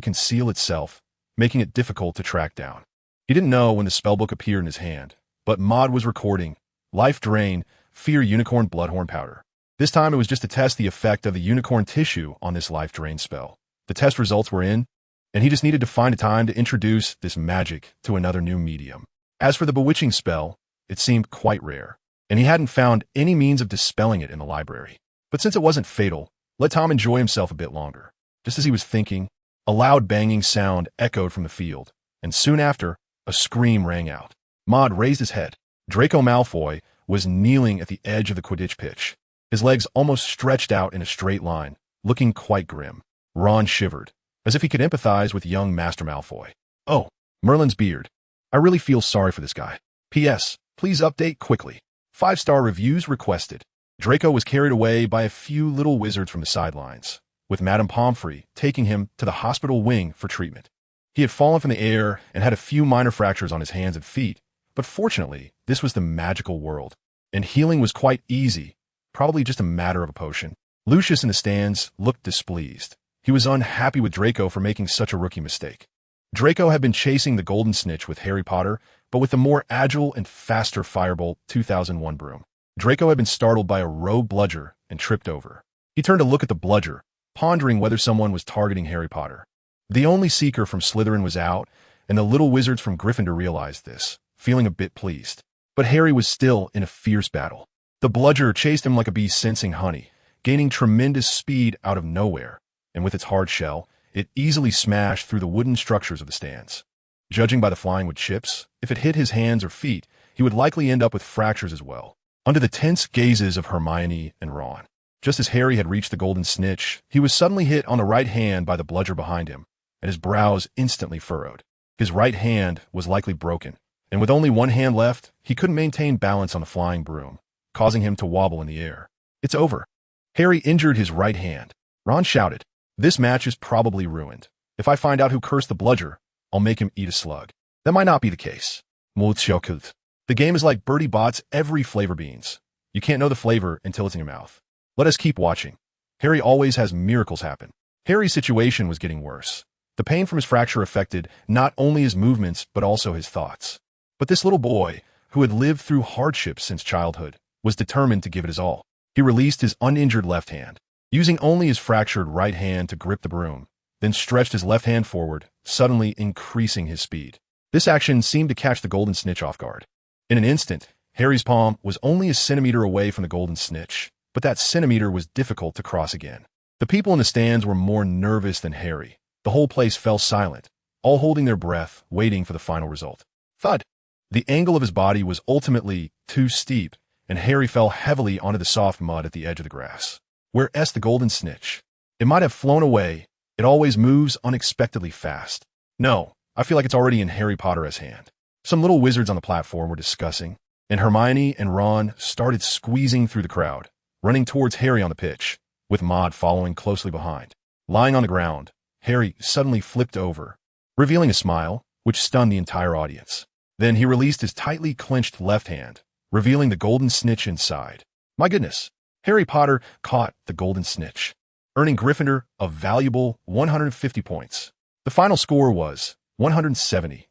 conceal itself, making it difficult to track down. He didn't know when the spellbook appeared in his hand, but Maud was recording Life Drain, Fear Unicorn Bloodhorn Powder. This time it was just to test the effect of the unicorn tissue on this Life Drain spell. The test results were in, and he just needed to find a time to introduce this magic to another new medium. As for the bewitching spell, it seemed quite rare, and he hadn't found any means of dispelling it in the library. But since it wasn't fatal, let Tom enjoy himself a bit longer. Just as he was thinking, a loud banging sound echoed from the field, and soon after, a scream rang out. Maud raised his head. Draco Malfoy was kneeling at the edge of the Quidditch pitch, his legs almost stretched out in a straight line, looking quite grim. Ron shivered, as if he could empathize with young Master Malfoy. "Oh, Merlin's beard. I really feel sorry for this guy. P.S. Please update quickly. 5-star reviews requested." Draco was carried away by a few little wizards from the sidelines, with Madame Pomfrey taking him to the hospital wing for treatment. He had fallen from the air and had a few minor fractures on his hands and feet, but fortunately, this was the magical world, and healing was quite easy, probably just a matter of a potion. Lucius in the stands looked displeased. He was unhappy with Draco for making such a rookie mistake. Draco had been chasing the Golden Snitch with Harry Potter, but with a more agile and faster Firebolt 2001 broom. Draco had been startled by a rogue bludger and tripped over. He turned to look at the bludger, pondering whether someone was targeting Harry Potter. The only seeker from Slytherin was out, and the little wizards from Gryffindor realized this, feeling a bit pleased. But Harry was still in a fierce battle. The bludger chased him like a bee sensing honey, gaining tremendous speed out of nowhere, and with its hard shell, it easily smashed through the wooden structures of the stands. Judging by the flying wood chips, if it hit his hands or feet, he would likely end up with fractures as well. Under the tense gazes of Hermione and Ron, just as Harry had reached the golden snitch, he was suddenly hit on the right hand by the bludger behind him, and his brows instantly furrowed. His right hand was likely broken, and with only one hand left, he couldn't maintain balance on the flying broom, causing him to wobble in the air. It's over. Harry injured his right hand. Ron shouted, "This match is probably ruined. If I find out who cursed the bludger, I'll make him eat a slug." That might not be the case. The game is like Bertie Bott's every flavor beans. You can't know the flavor until it's in your mouth. Let us keep watching. Harry always has miracles happen. Harry's situation was getting worse. The pain from his fracture affected not only his movements, but also his thoughts. But this little boy, who had lived through hardships since childhood, was determined to give it his all. He released his uninjured left hand, using only his fractured right hand to grip the broom, then stretched his left hand forward, suddenly increasing his speed. This action seemed to catch the golden snitch off guard. In an instant, Harry's palm was only a centimeter away from the golden snitch, but that centimeter was difficult to cross again. The people in the stands were more nervous than Harry. The whole place fell silent, all holding their breath, waiting for the final result. Thud! The angle of his body was ultimately too steep, and Harry fell heavily onto the soft mud at the edge of the grass. Where's the golden snitch? It might have flown away. It always moves unexpectedly fast. No, I feel like it's already in Harry Potter's hand. Some little wizards on the platform were discussing, and Hermione and Ron started squeezing through the crowd, running towards Harry on the pitch, with Maud following closely behind. Lying on the ground, Harry suddenly flipped over, revealing a smile, which stunned the entire audience. Then he released his tightly clenched left hand, revealing the golden snitch inside. My goodness, Harry Potter caught the golden snitch, earning Gryffindor a valuable 150 points. The final score was 170.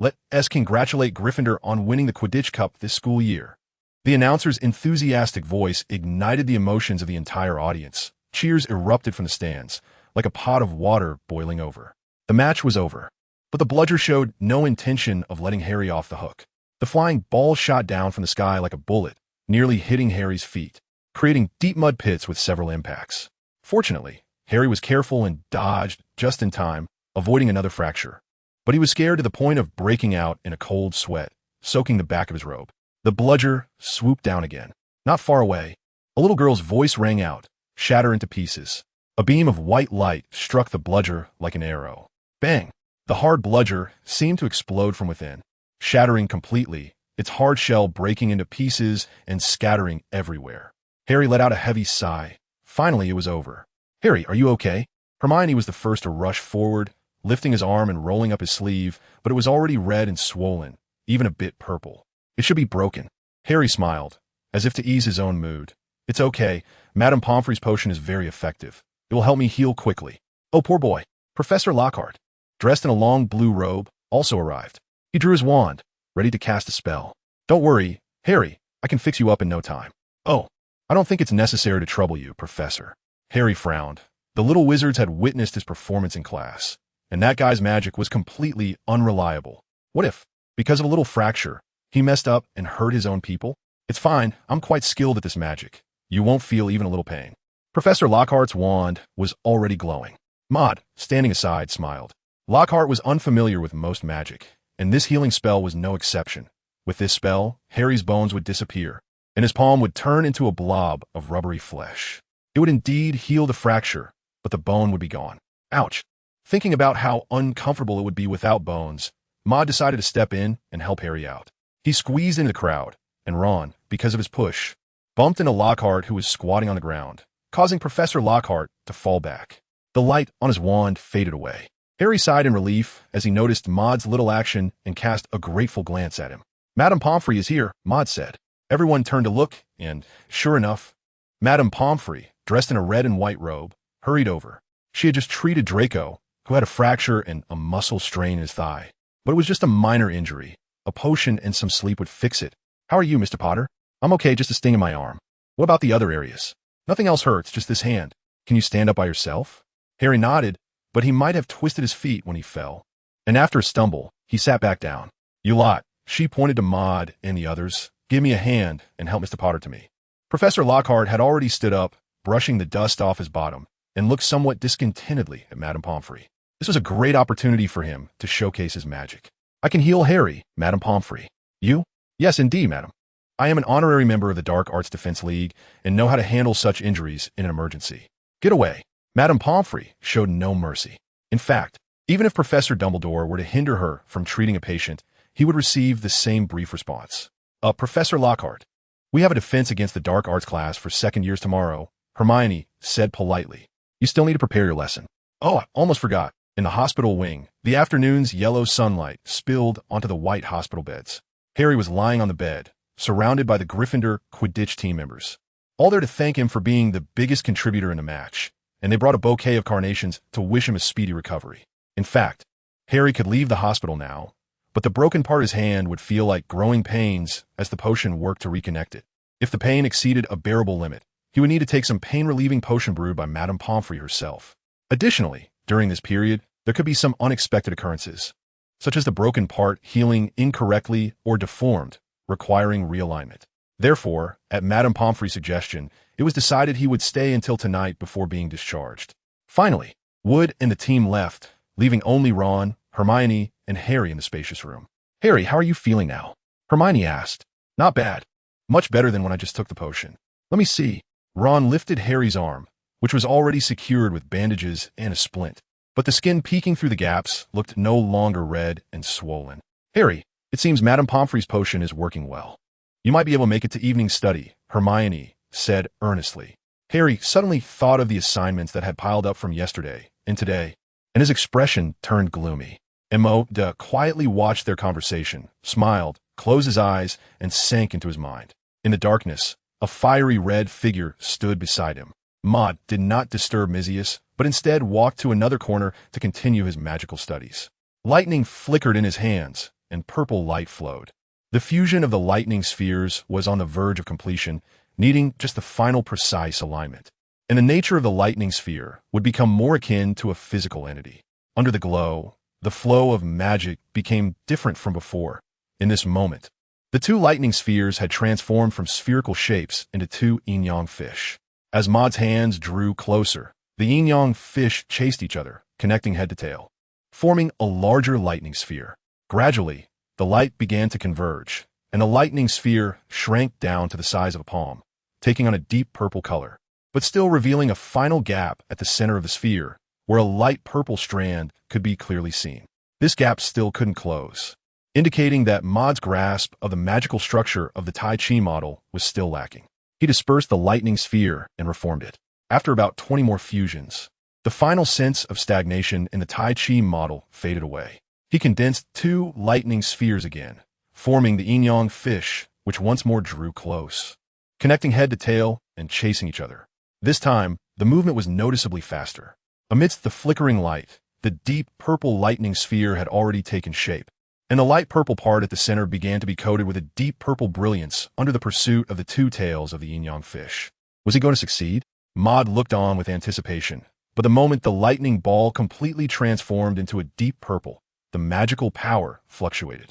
Let's congratulate Gryffindor on winning the Quidditch Cup this school year. The announcer's enthusiastic voice ignited the emotions of the entire audience. Cheers erupted from the stands, like a pot of water boiling over. The match was over, but the bludger showed no intention of letting Harry off the hook. The flying ball shot down from the sky like a bullet, nearly hitting Harry's feet, creating deep mud pits with several impacts. Fortunately, Harry was careful and dodged just in time, avoiding another fracture. But he was scared to the point of breaking out in a cold sweat, soaking the back of his robe. The bludger swooped down again. Not far away, a little girl's voice rang out, shatter into pieces. A beam of white light struck the bludger like an arrow. Bang! The hard bludger seemed to explode from within, shattering completely, its hard shell breaking into pieces and scattering everywhere. Harry let out a heavy sigh. Finally, it was over. Harry, are you okay? Hermione was the first to rush forward, lifting his arm and rolling up his sleeve, but it was already red and swollen, even a bit purple. It should be broken. Harry smiled, as if to ease his own mood. It's okay. Madame Pomfrey's potion is very effective. It will help me heal quickly. Oh, poor boy. Professor Lockhart, dressed in a long blue robe, also arrived. He drew his wand, ready to cast a spell. Don't worry, Harry, I can fix you up in no time. Oh, I don't think it's necessary to trouble you, Professor. Harry frowned. The little wizards had witnessed his performance in class, and that guy's magic was completely unreliable. What if, because of a little fracture, he messed up and hurt his own people? It's fine, I'm quite skilled at this magic. You won't feel even a little pain. Professor Lockhart's wand was already glowing. Maud, standing aside, smiled. Lockhart was unfamiliar with most magic, and this healing spell was no exception. With this spell, Harry's bones would disappear, and his palm would turn into a blob of rubbery flesh. It would indeed heal the fracture, but the bone would be gone. Ouch! Thinking about how uncomfortable it would be without bones, Maud decided to step in and help Harry out. He squeezed into the crowd, and Ron, because of his push, bumped into Lockhart, who was squatting on the ground, causing Professor Lockhart to fall back. The light on his wand faded away. Harry sighed in relief as he noticed Maud's little action and cast a grateful glance at him. Madame Pomfrey is here, Maud said. Everyone turned to look, and, sure enough, Madame Pomfrey, dressed in a red and white robe, hurried over. She had just treated Draco, who had a fracture and a muscle strain in his thigh. But it was just a minor injury. A potion and some sleep would fix it. How are you, Mr. Potter? I'm okay, just a sting in my arm. What about the other areas? Nothing else hurts, just this hand. Can you stand up by yourself? Harry nodded, but he might have twisted his feet when he fell. And after a stumble, he sat back down. You lot, she pointed to Maud and the others. Give me a hand and help Mr. Potter to me. Professor Lockhart had already stood up, brushing the dust off his bottom, and looked somewhat discontentedly at Madame Pomfrey. This was a great opportunity for him to showcase his magic. "I can heal Harry, Madame Pomfrey." "You?" "Yes, indeed, madam. I am an honorary member of the Dark Arts Defense League and know how to handle such injuries in an emergency." "Get away." Madame Pomfrey showed no mercy. In fact, even if Professor Dumbledore were to hinder her from treating a patient, he would receive the same brief response. Professor Lockhart, we have a defense against the Dark Arts class for second years tomorrow," Hermione said politely. "You still need to prepare your lesson." "Oh, I almost forgot." In the hospital wing, the afternoon's yellow sunlight spilled onto the white hospital beds. Harry was lying on the bed, surrounded by the Gryffindor Quidditch team members, all there to thank him for being the biggest contributor in the match, and they brought a bouquet of carnations to wish him a speedy recovery. In fact, Harry could leave the hospital now, but the broken part of his hand would feel like growing pains as the potion worked to reconnect it. If the pain exceeded a bearable limit, he would need to take some pain-relieving potion brewed by Madame Pomfrey herself. Additionally, during this period, there could be some unexpected occurrences, such as the broken part healing incorrectly or deformed, requiring realignment. Therefore, at Madame Pomfrey's suggestion, it was decided he would stay until tonight before being discharged. Finally, Wood and the team left, leaving only Ron, Hermione, and Harry in the spacious room. "Harry, how are you feeling now?" Hermione asked. "Not bad. Much better than when I just took the potion." "Let me see." Ron lifted Harry's arm, which was already secured with bandages and a splint, but the skin peeking through the gaps looked no longer red and swollen. "Harry, it seems Madame Pomfrey's potion is working well. You might be able to make it to evening study," Hermione said earnestly. Harry suddenly thought of the assignments that had piled up from yesterday and today, and his expression turned gloomy. Maud quietly watched their conversation, smiled, closed his eyes, and sank into his mind. In the darkness, a fiery red figure stood beside him. Maud did not disturb Mizius, but instead walked to another corner to continue his magical studies. Lightning flickered in his hands, and purple light flowed. The fusion of the lightning spheres was on the verge of completion, needing just the final precise alignment. And the nature of the lightning sphere would become more akin to a physical entity. Under the glow, the flow of magic became different from before. In this moment, the two lightning spheres had transformed from spherical shapes into two yin-yang fish. As Maud's hands drew closer, the yin-yang fish chased each other, connecting head to tail, forming a larger lightning sphere. Gradually, the light began to converge, and the lightning sphere shrank down to the size of a palm, taking on a deep purple color, but still revealing a final gap at the center of the sphere, where a light purple strand could be clearly seen. This gap still couldn't close, indicating that Maud's grasp of the magical structure of the Tai Chi model was still lacking. He dispersed the lightning sphere and reformed it. After about 20 more fusions, the final sense of stagnation in the Tai Chi model faded away. He condensed two lightning spheres again, forming the yin-yang fish, which once more drew close, connecting head to tail and chasing each other. This time, the movement was noticeably faster. Amidst the flickering light, the deep purple lightning sphere had already taken shape, and the light purple part at the center began to be coated with a deep purple brilliance under the pursuit of the two tails of the yin-yang fish. Was he going to succeed? Maud looked on with anticipation, but the moment the lightning ball completely transformed into a deep purple, the magical power fluctuated.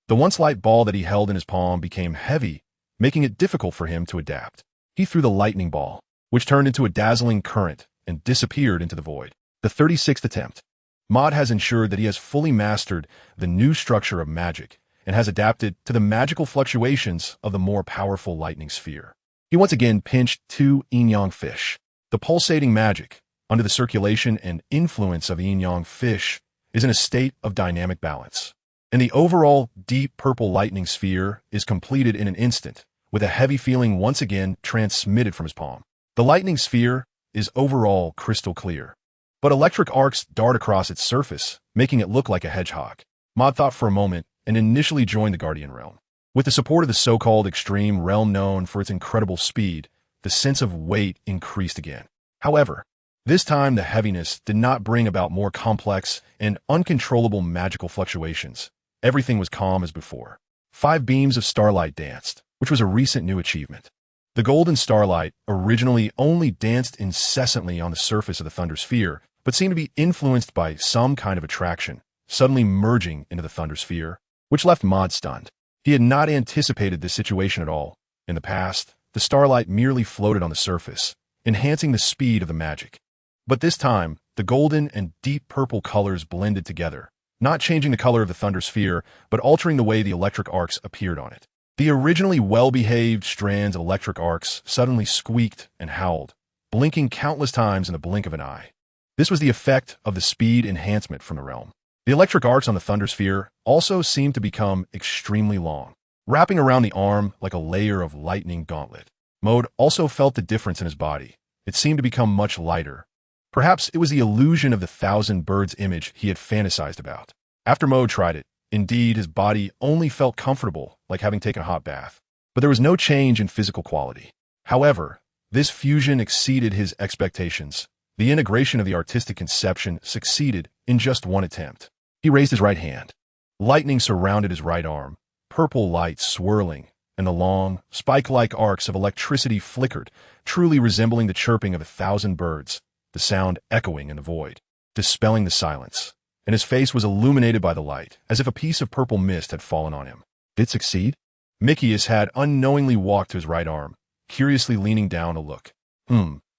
The once light ball that he held in his palm became heavy, making it difficult for him to adapt. He threw the lightning ball, which turned into a dazzling current and disappeared into the void. The 36th attempt. Maud has ensured that he has fully mastered the new structure of magic and has adapted to the magical fluctuations of the more powerful lightning sphere. He once again pinched two yin-yang fish. The pulsating magic, under the circulation and influence of the yin-yang fish, is in a state of dynamic balance. And the overall deep purple lightning sphere is completed in an instant, with a heavy feeling once again transmitted from his palm. The lightning sphere is overall crystal clear, but electric arcs dart across its surface, making it look like a hedgehog. Maud thought for a moment and initially joined the Guardian Realm. With the support of the so-called extreme realm known for its incredible speed, the sense of weight increased again. However, this time the heaviness did not bring about more complex and uncontrollable magical fluctuations. Everything was calm as before. 5 beams of starlight danced, which was a recent new achievement. The golden starlight originally only danced incessantly on the surface of the thunder sphere, but seemed to be influenced by some kind of attraction, suddenly merging into the thunder sphere, which left Maud stunned. He had not anticipated this situation at all. In the past, the starlight merely floated on the surface, enhancing the speed of the magic. But this time, the golden and deep purple colors blended together, not changing the color of the thunder sphere, but altering the way the electric arcs appeared on it. The originally well-behaved strands of electric arcs suddenly squeaked and howled, blinking countless times in the blink of an eye. This was the effect of the speed enhancement from the realm. The electric arcs on the thunder sphere also seemed to become extremely long, wrapping around the arm like a layer of lightning gauntlet. Maud also felt the difference in his body. It seemed to become much lighter. Perhaps it was the illusion of the thousand birds image he had fantasized about. After Maud tried it, indeed his body only felt comfortable, like having taken a hot bath. But there was no change in physical quality. However, this fusion exceeded his expectations. The integration of the artistic conception succeeded in just one attempt. He raised his right hand. Lightning surrounded his right arm, purple light swirling, and the long, spike-like arcs of electricity flickered, truly resembling the chirping of 1,000 birds, the sound echoing in the void, dispelling the silence. And his face was illuminated by the light, as if a piece of purple mist had fallen on him. Did it succeed? Mickey's had unknowingly walked to his right arm, curiously leaning down to look.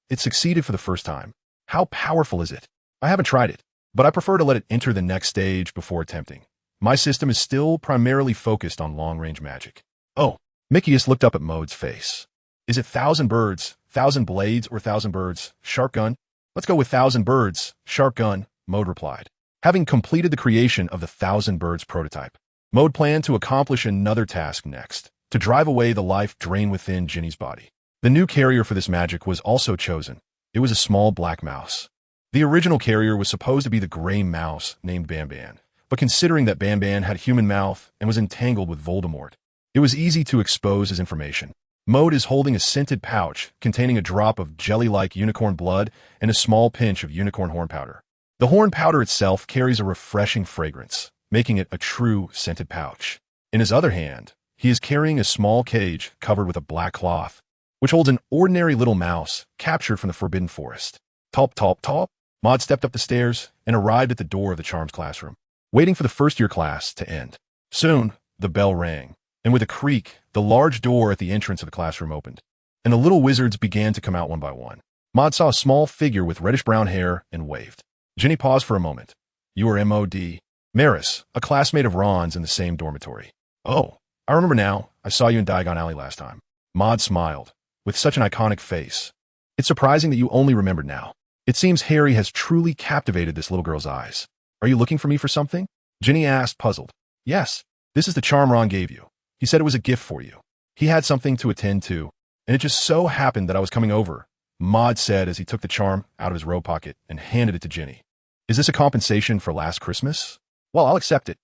It succeeded for the first time. How powerful is it? I haven't tried it, but I prefer to let it enter the next stage before attempting. My system is still primarily focused on long-range magic. Oh, Mickey's looked up at Maud's face. Is it 1,000 birds, 1,000 blades, or 1,000 birds, sharp gun? Let's go with 1,000 birds, sharp gun, Maud replied. Having completed the creation of the 1,000 birds prototype, Maud planned to accomplish another task next, to drive away the life drained within Ginny's body. The new carrier for this magic was also chosen. It was a small black mouse. The original carrier was supposed to be the gray mouse named Banban, but considering that Banban had a human mouth and was entangled with Voldemort, it was easy to expose his information. Maud is holding a scented pouch containing a drop of jelly-like unicorn blood and a small pinch of unicorn horn powder. The horn powder itself carries a refreshing fragrance, making it a true scented pouch. In his other hand, he is carrying a small cage covered with a black cloth, which holds an ordinary little mouse captured from the Forbidden Forest. Top, top, top. Maud stepped up the stairs and arrived at the door of the Charms classroom, waiting for the first-year class to end. Soon, the bell rang, and with a creak, the large door at the entrance of the classroom opened, and the little wizards began to come out one by one. Maud saw a small figure with reddish-brown hair and waved. Ginny paused for a moment. You are M.O.D. Maris, a classmate of Ron's in the same dormitory. Oh, I remember now. I saw you in Diagon Alley last time. Maud smiled, with such an iconic face. It's surprising that you only remembered now. It seems Harry has truly captivated this little girl's eyes. Are you looking for me for something? Ginny asked, puzzled. Yes, this is the charm Ron gave you. He said it was a gift for you. He had something to attend to, and it just so happened that I was coming over, Maud said as he took the charm out of his robe pocket and handed it to Ginny. Is this a compensation for last Christmas? Well, I'll accept it.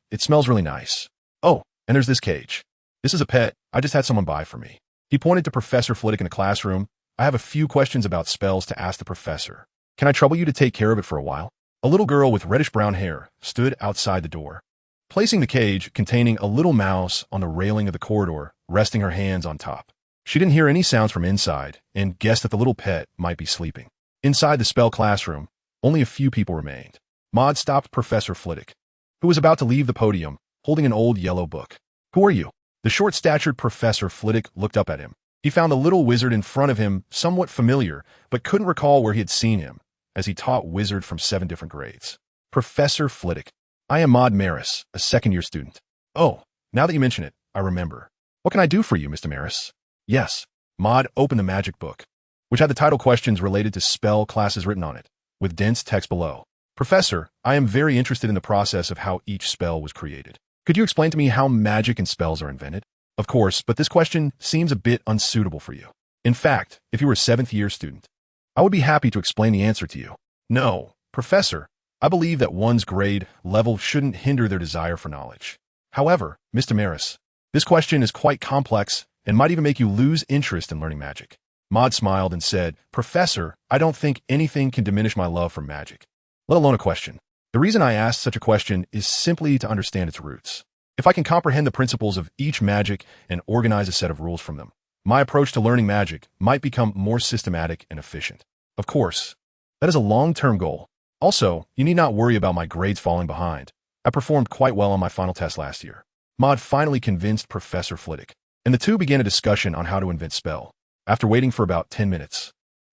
It smells really nice. Oh, and there's this cage. This is a pet I just had someone buy for me. He pointed to Professor Flitwick in the classroom. I have a few questions about spells to ask the professor. Can I trouble you to take care of it for a while? A little girl with reddish-brown hair stood outside the door, placing the cage containing a little mouse on the railing of the corridor, resting her hands on top. She didn't hear any sounds from inside and guessed that the little pet might be sleeping. Inside the spell classroom, only a few people remained. Maud stopped Professor Flitwick, who was about to leave the podium, holding an old yellow book. Who are you? The short-statured Professor Flitwick looked up at him. He found the little wizard in front of him somewhat familiar, but couldn't recall where he had seen him, as he taught wizard from 7 different grades. Professor Flitwick. I am Maud Maris, a second-year student. Oh, now that you mention it, I remember. What can I do for you, Mr. Maris? Yes. Maud opened the magic book, which had the title questions related to spell classes written on it, with dense text below. Professor, I am very interested in the process of how each spell was created. Could you explain to me how magic and spells are invented? Of course, but this question seems a bit unsuitable for you. In fact, if you were a 7th-year student, I would be happy to explain the answer to you. No, Professor, I believe that one's grade level shouldn't hinder their desire for knowledge. However, Mr. Maris, this question is quite complex and might even make you lose interest in learning magic. Maud smiled and said, Professor, I don't think anything can diminish my love for magic, let alone a question. The reason I asked such a question is simply to understand its roots. If I can comprehend the principles of each magic and organize a set of rules from them, my approach to learning magic might become more systematic and efficient. Of course, that is a long-term goal. Also, you need not worry about my grades falling behind. I performed quite well on my final test last year. Maud finally convinced Professor Flitwick, and the two began a discussion on how to invent spell. After waiting for about 10 minutes,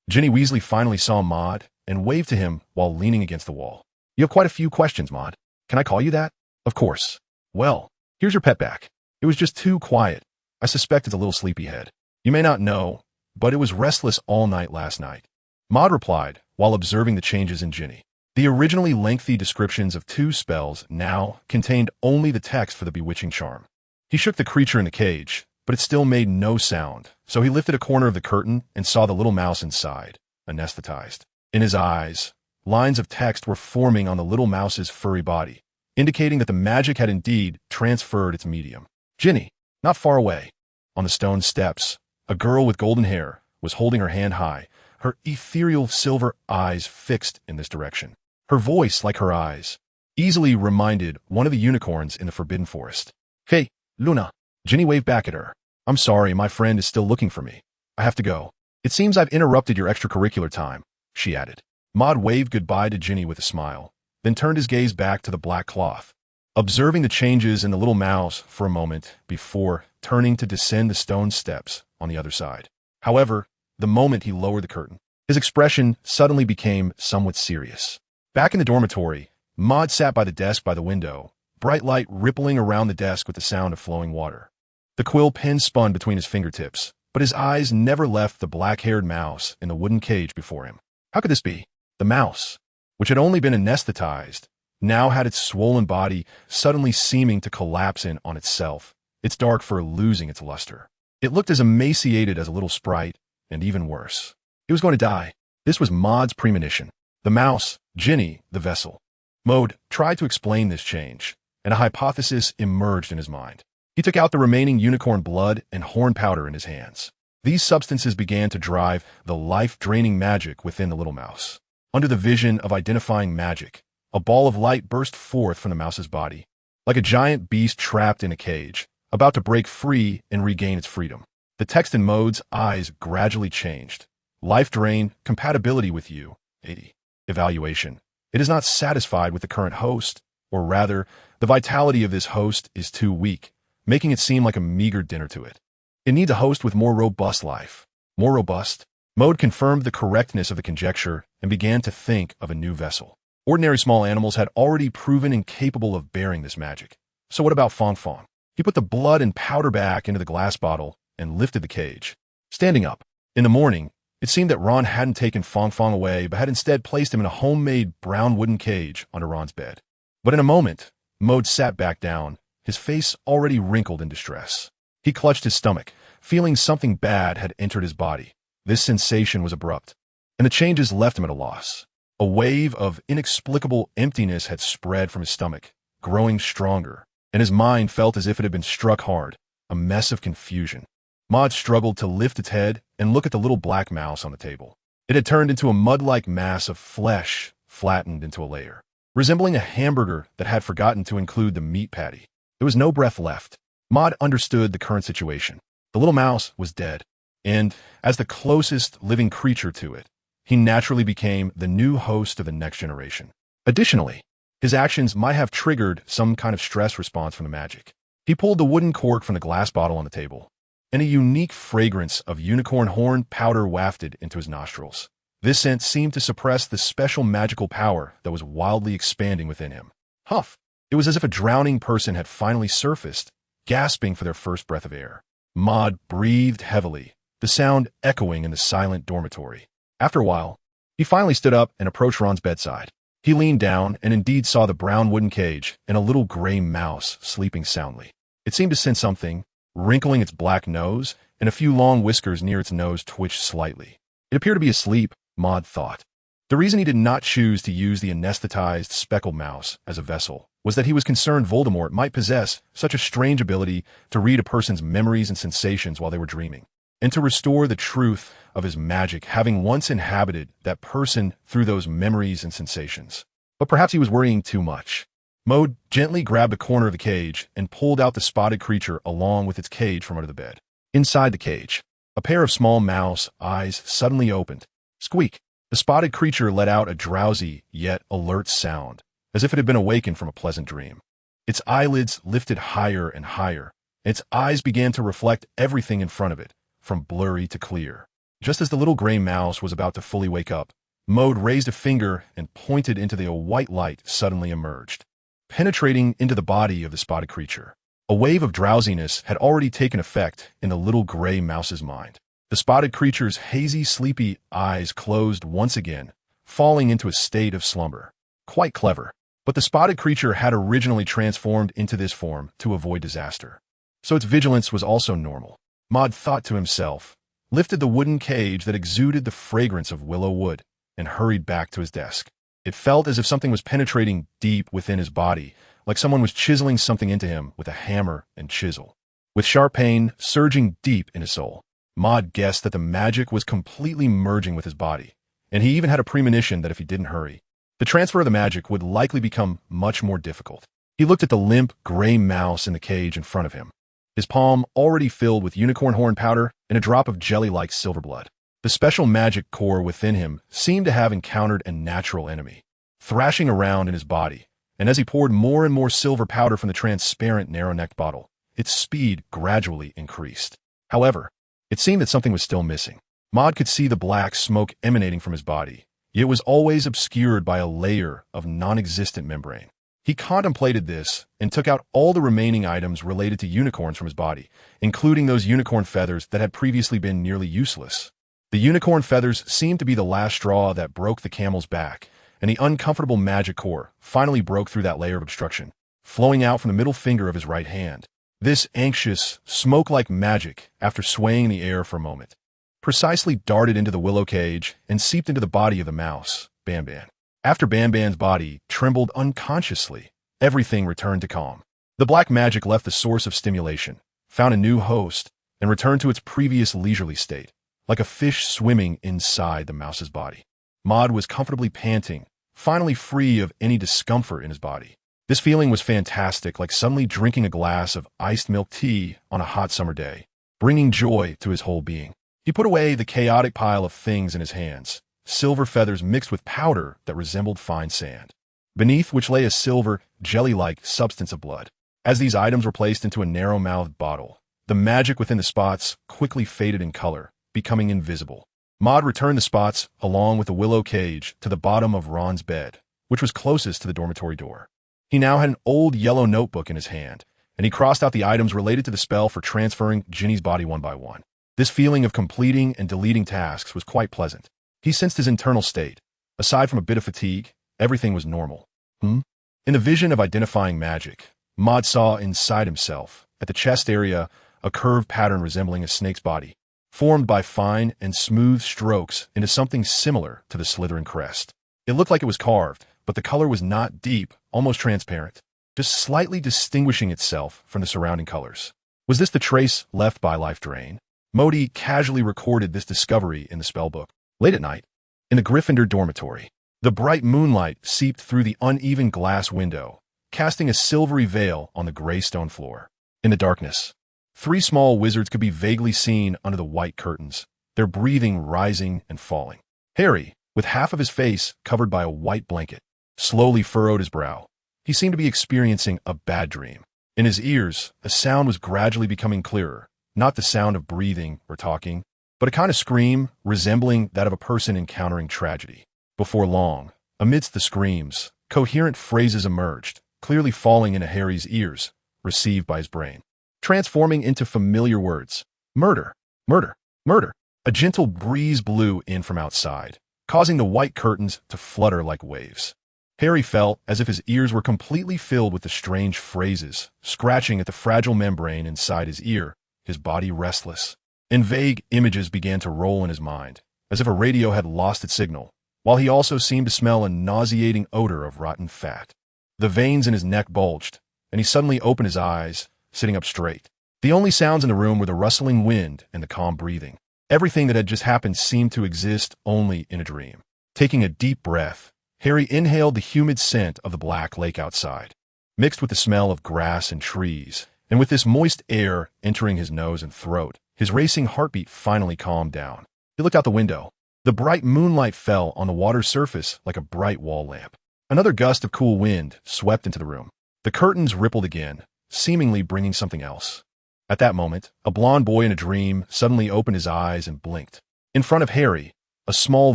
Ginny Weasley finally saw Maud and waved to him while leaning against the wall. "You have quite a few questions, Maud. Can I call you that?" "Of course." "Well, here's your pet back. It was just too quiet. I suspect it's a little sleepyhead. You may not know, but it was restless all night last night." Maud replied, while observing the changes in Ginny. The originally lengthy descriptions of 2 spells now contained only the text for the bewitching charm. He shook the creature in the cage, but it still made no sound, so he lifted a corner of the curtain and saw the little mouse inside, anesthetized. In his eyes, lines of text were forming on the little mouse's furry body, indicating that the magic had indeed transferred its medium. Ginny, not far away, on the stone steps, a girl with golden hair was holding her hand high, her ethereal silver eyes fixed in this direction. Her voice, like her eyes, easily reminded one of the unicorns in the Forbidden Forest. "Hey, Luna." Ginny waved back at her. "I'm sorry, my friend is still looking for me. I have to go. It seems I've interrupted your extracurricular time," she added. Maud waved goodbye to Ginny with a smile, then turned his gaze back to the black cloth, observing the changes in the little mouse for a moment before turning to descend the stone steps on the other side. However, the moment he lowered the curtain, his expression suddenly became somewhat serious. Back in the dormitory, Maud sat by the desk by the window, bright light rippling around the desk with the sound of flowing water. The quill pen spun between his fingertips, but his eyes never left the black-haired mouse in the wooden cage before him. How could this be? The mouse, which had only been anesthetized, now had its swollen body suddenly seeming to collapse in on itself, its dark fur losing its luster. It looked as emaciated as a little sprite, and even worse. It was going to die. This was Maud's premonition. The mouse, Ginny, the vessel. Maud tried to explain this change, and a hypothesis emerged in his mind. He took out the remaining unicorn blood and horn powder in his hands. These substances began to drive the life-draining magic within the little mouse. Under the vision of identifying magic, a ball of light burst forth from the mouse's body, like a giant beast trapped in a cage, about to break free and regain its freedom. The text in Maud's eyes gradually changed. "Life drain, compatibility with you, 80. Evaluation. It is not satisfied with the current host, or rather, the vitality of this host is too weak, making it seem like a meager dinner to it. It needs a host with more robust life." More robust? Maud confirmed the correctness of the conjecture and began to think of a new vessel. Ordinary small animals had already proven incapable of bearing this magic. So what about Fong Fong? He put the blood and powder back into the glass bottle and lifted the cage. Standing up. In the morning, it seemed that Ron hadn't taken Fong Fong away, but had instead placed him in a homemade brown wooden cage under Ron's bed. But in a moment, Maud sat back down, his face already wrinkled in distress. He clutched his stomach, feeling something bad had entered his body. This sensation was abrupt, and the changes left him at a loss. A wave of inexplicable emptiness had spread from his stomach, growing stronger, and his mind felt as if it had been struck hard, a mess of confusion. Maud struggled to lift its head and look at the little black mouse on the table. It had turned into a mud-like mass of flesh, flattened into a layer, resembling a hamburger that had forgotten to include the meat patty. There was no breath left. Maud understood the current situation. The little mouse was dead, and, as the closest living creature to it, he naturally became the new host of the next generation. Additionally, his actions might have triggered some kind of stress response from the magic. He pulled the wooden cork from the glass bottle on the table, and a unique fragrance of unicorn horn powder wafted into his nostrils. This scent seemed to suppress the special magical power that was wildly expanding within him. Huff! It was as if a drowning person had finally surfaced, gasping for their first breath of air. Maud breathed heavily, the sound echoing in the silent dormitory. After a while, he finally stood up and approached Ron's bedside. He leaned down and indeed saw the brown wooden cage and a little gray mouse sleeping soundly. It seemed to sense something, wrinkling its black nose, and a few long whiskers near its nose twitched slightly. It appeared to be asleep, Maud thought. The reason he did not choose to use the anesthetized speckled mouse as a vessel was that he was concerned Voldemort might possess such a strange ability to read a person's memories and sensations while they were dreaming, and to restore the truth of his magic having once inhabited that person through those memories and sensations. But perhaps he was worrying too much. Maud gently grabbed a corner of the cage and pulled out the spotted creature along with its cage from under the bed. Inside the cage, a pair of small mouse eyes suddenly opened. Squeak! The spotted creature let out a drowsy yet alert sound, as if it had been awakened from a pleasant dream. Its eyelids lifted higher and higher, and its eyes began to reflect everything in front of it, from blurry to clear. Just as the little gray mouse was about to fully wake up, Mode raised a finger and pointed into the white light suddenly emerged, penetrating into the body of the spotted creature. A wave of drowsiness had already taken effect in the little gray mouse's mind. The spotted creature's hazy, sleepy eyes closed once again, falling into a state of slumber. Quite clever. But the spotted creature had originally transformed into this form to avoid disaster. So its vigilance was also normal. Maud thought to himself, lifted the wooden cage that exuded the fragrance of willow wood, and hurried back to his desk. It felt as if something was penetrating deep within his body, like someone was chiseling something into him with a hammer and chisel. With sharp pain surging deep in his soul, Maud guessed that the magic was completely merging with his body, and he even had a premonition that if he didn't hurry, the transfer of the magic would likely become much more difficult. He looked at the limp, gray mouse in the cage in front of him, his palm already filled with unicorn horn powder and a drop of jelly-like silver blood. The special magic core within him seemed to have encountered a natural enemy, thrashing around in his body, and as he poured more and more silver powder from the transparent, narrow-necked bottle, its speed gradually increased. However, it seemed that something was still missing. Maud could see the black smoke emanating from his body, yet it was always obscured by a layer of non-existent membrane. He contemplated this and took out all the remaining items related to unicorns from his body, including those unicorn feathers that had previously been nearly useless. The unicorn feathers seemed to be the last straw that broke the camel's back, and the uncomfortable magic core finally broke through that layer of obstruction, flowing out from the middle finger of his right hand. This anxious, smoke-like magic, after swaying in the air for a moment, precisely darted into the willow cage and seeped into the body of the mouse, Banban. After Banban's body trembled unconsciously, everything returned to calm. The black magic left the source of stimulation, found a new host, and returned to its previous leisurely state, like a fish swimming inside the mouse's body. Maud was comfortably panting, finally free of any discomfort in his body. This feeling was fantastic, like suddenly drinking a glass of iced milk tea on a hot summer day, bringing joy to his whole being. He put away the chaotic pile of things in his hands, silver feathers mixed with powder that resembled fine sand, beneath which lay a silver, jelly-like substance of blood. As these items were placed into a narrow-mouthed bottle, the magic within the spots quickly faded in color, becoming invisible. Maud returned the spots, along with the willow cage, to the bottom of Ron's bed, which was closest to the dormitory door. He now had an old yellow notebook in his hand, and he crossed out the items related to the spell for transferring Ginny's body one by one. This feeling of completing and deleting tasks was quite pleasant. He sensed his internal state. Aside from a bit of fatigue, everything was normal. In the vision of identifying magic, Maud saw inside himself, at the chest area, a curved pattern resembling a snake's body, formed by fine and smooth strokes into something similar to the Slytherin crest. It looked like it was carved, but the color was not deep, almost transparent, just slightly distinguishing itself from the surrounding colors. Was this the trace left by Life Drain? Modi casually recorded this discovery in the spellbook. Late at night, in the Gryffindor dormitory, the bright moonlight seeped through the uneven glass window, casting a silvery veil on the gray stone floor. In the darkness, 3 small wizards could be vaguely seen under the white curtains, their breathing rising and falling. Harry, with half of his face covered by a white blanket, slowly furrowed his brow. He seemed to be experiencing a bad dream. In his ears, a sound was gradually becoming clearer, not the sound of breathing or talking, but a kind of scream resembling that of a person encountering tragedy. Before long, amidst the screams, coherent phrases emerged, clearly falling into Harry's ears, received by his brain, transforming into familiar words. Murder, murder, murder. A gentle breeze blew in from outside, causing the white curtains to flutter like waves. Harry felt as if his ears were completely filled with the strange phrases, scratching at the fragile membrane inside his ear, his body restless. And vague images began to roll in his mind, as if a radio had lost its signal, while he also seemed to smell a nauseating odor of rotten fat. The veins in his neck bulged, and he suddenly opened his eyes, sitting up straight. The only sounds in the room were the rustling wind and the calm breathing. Everything that had just happened seemed to exist only in a dream. Taking a deep breath, Harry inhaled the humid scent of the black lake outside, mixed with the smell of grass and trees, and with this moist air entering his nose and throat, his racing heartbeat finally calmed down. He looked out the window. The bright moonlight fell on the water's surface like a bright wall lamp. Another gust of cool wind swept into the room. The curtains rippled again, seemingly bringing something else. At that moment, a blond boy in a dream suddenly opened his eyes and blinked. In front of Harry, A small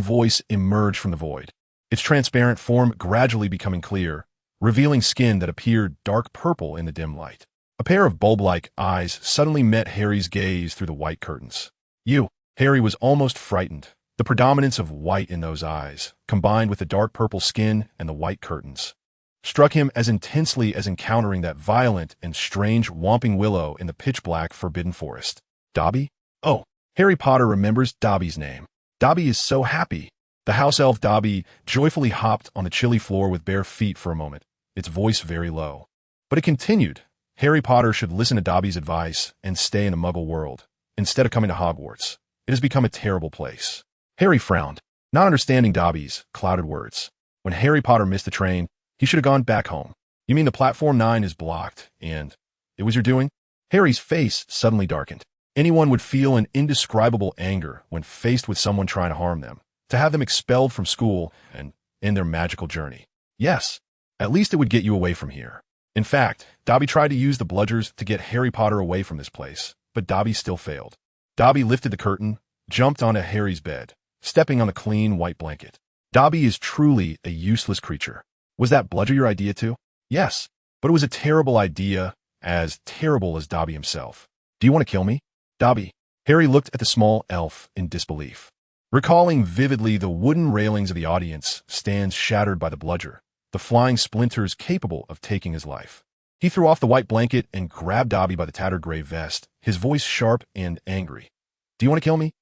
voice emerged from the void, its transparent form gradually becoming clear, revealing skin that appeared dark purple in the dim light. A pair of bulb-like eyes suddenly met Harry's gaze through the white curtains. You. Harry was almost frightened. The predominance of white in those eyes, combined with the dark purple skin and the white curtains, struck him as intensely as encountering that violent and strange whomping willow in the pitch-black forbidden forest. Dobby? Oh, Harry Potter remembers Dobby's name. Dobby is so happy. The house elf Dobby joyfully hopped on the chilly floor with bare feet for a moment, its voice very low. But it continued. Harry Potter should listen to Dobby's advice and stay in the Muggle world, instead of coming to Hogwarts. It has become a terrible place. Harry frowned, not understanding Dobby's clouded words. When Harry Potter missed the train, he should have gone back home. You mean the platform 9 is blocked, and it was your doing? Harry's face suddenly darkened. Anyone would feel an indescribable anger when faced with someone trying to harm them, to have them expelled from school and end their magical journey. Yes, at least it would get you away from here. In fact, Dobby tried to use the bludgers to get Harry Potter away from this place, but Dobby still failed. Dobby lifted the curtain, jumped onto Harry's bed, stepping on the clean white blanket. Dobby is truly a useless creature. Was that bludger your idea too? Yes, but it was a terrible idea, as terrible as Dobby himself. Do you want to kill me? Dobby. Harry looked at the small elf in disbelief. Recalling vividly the wooden railings of the audience stands shattered by the bludger, the flying splinters capable of taking his life. He threw off the white blanket and grabbed Dobby by the tattered gray vest, his voice sharp and angry. Do you want to kill me?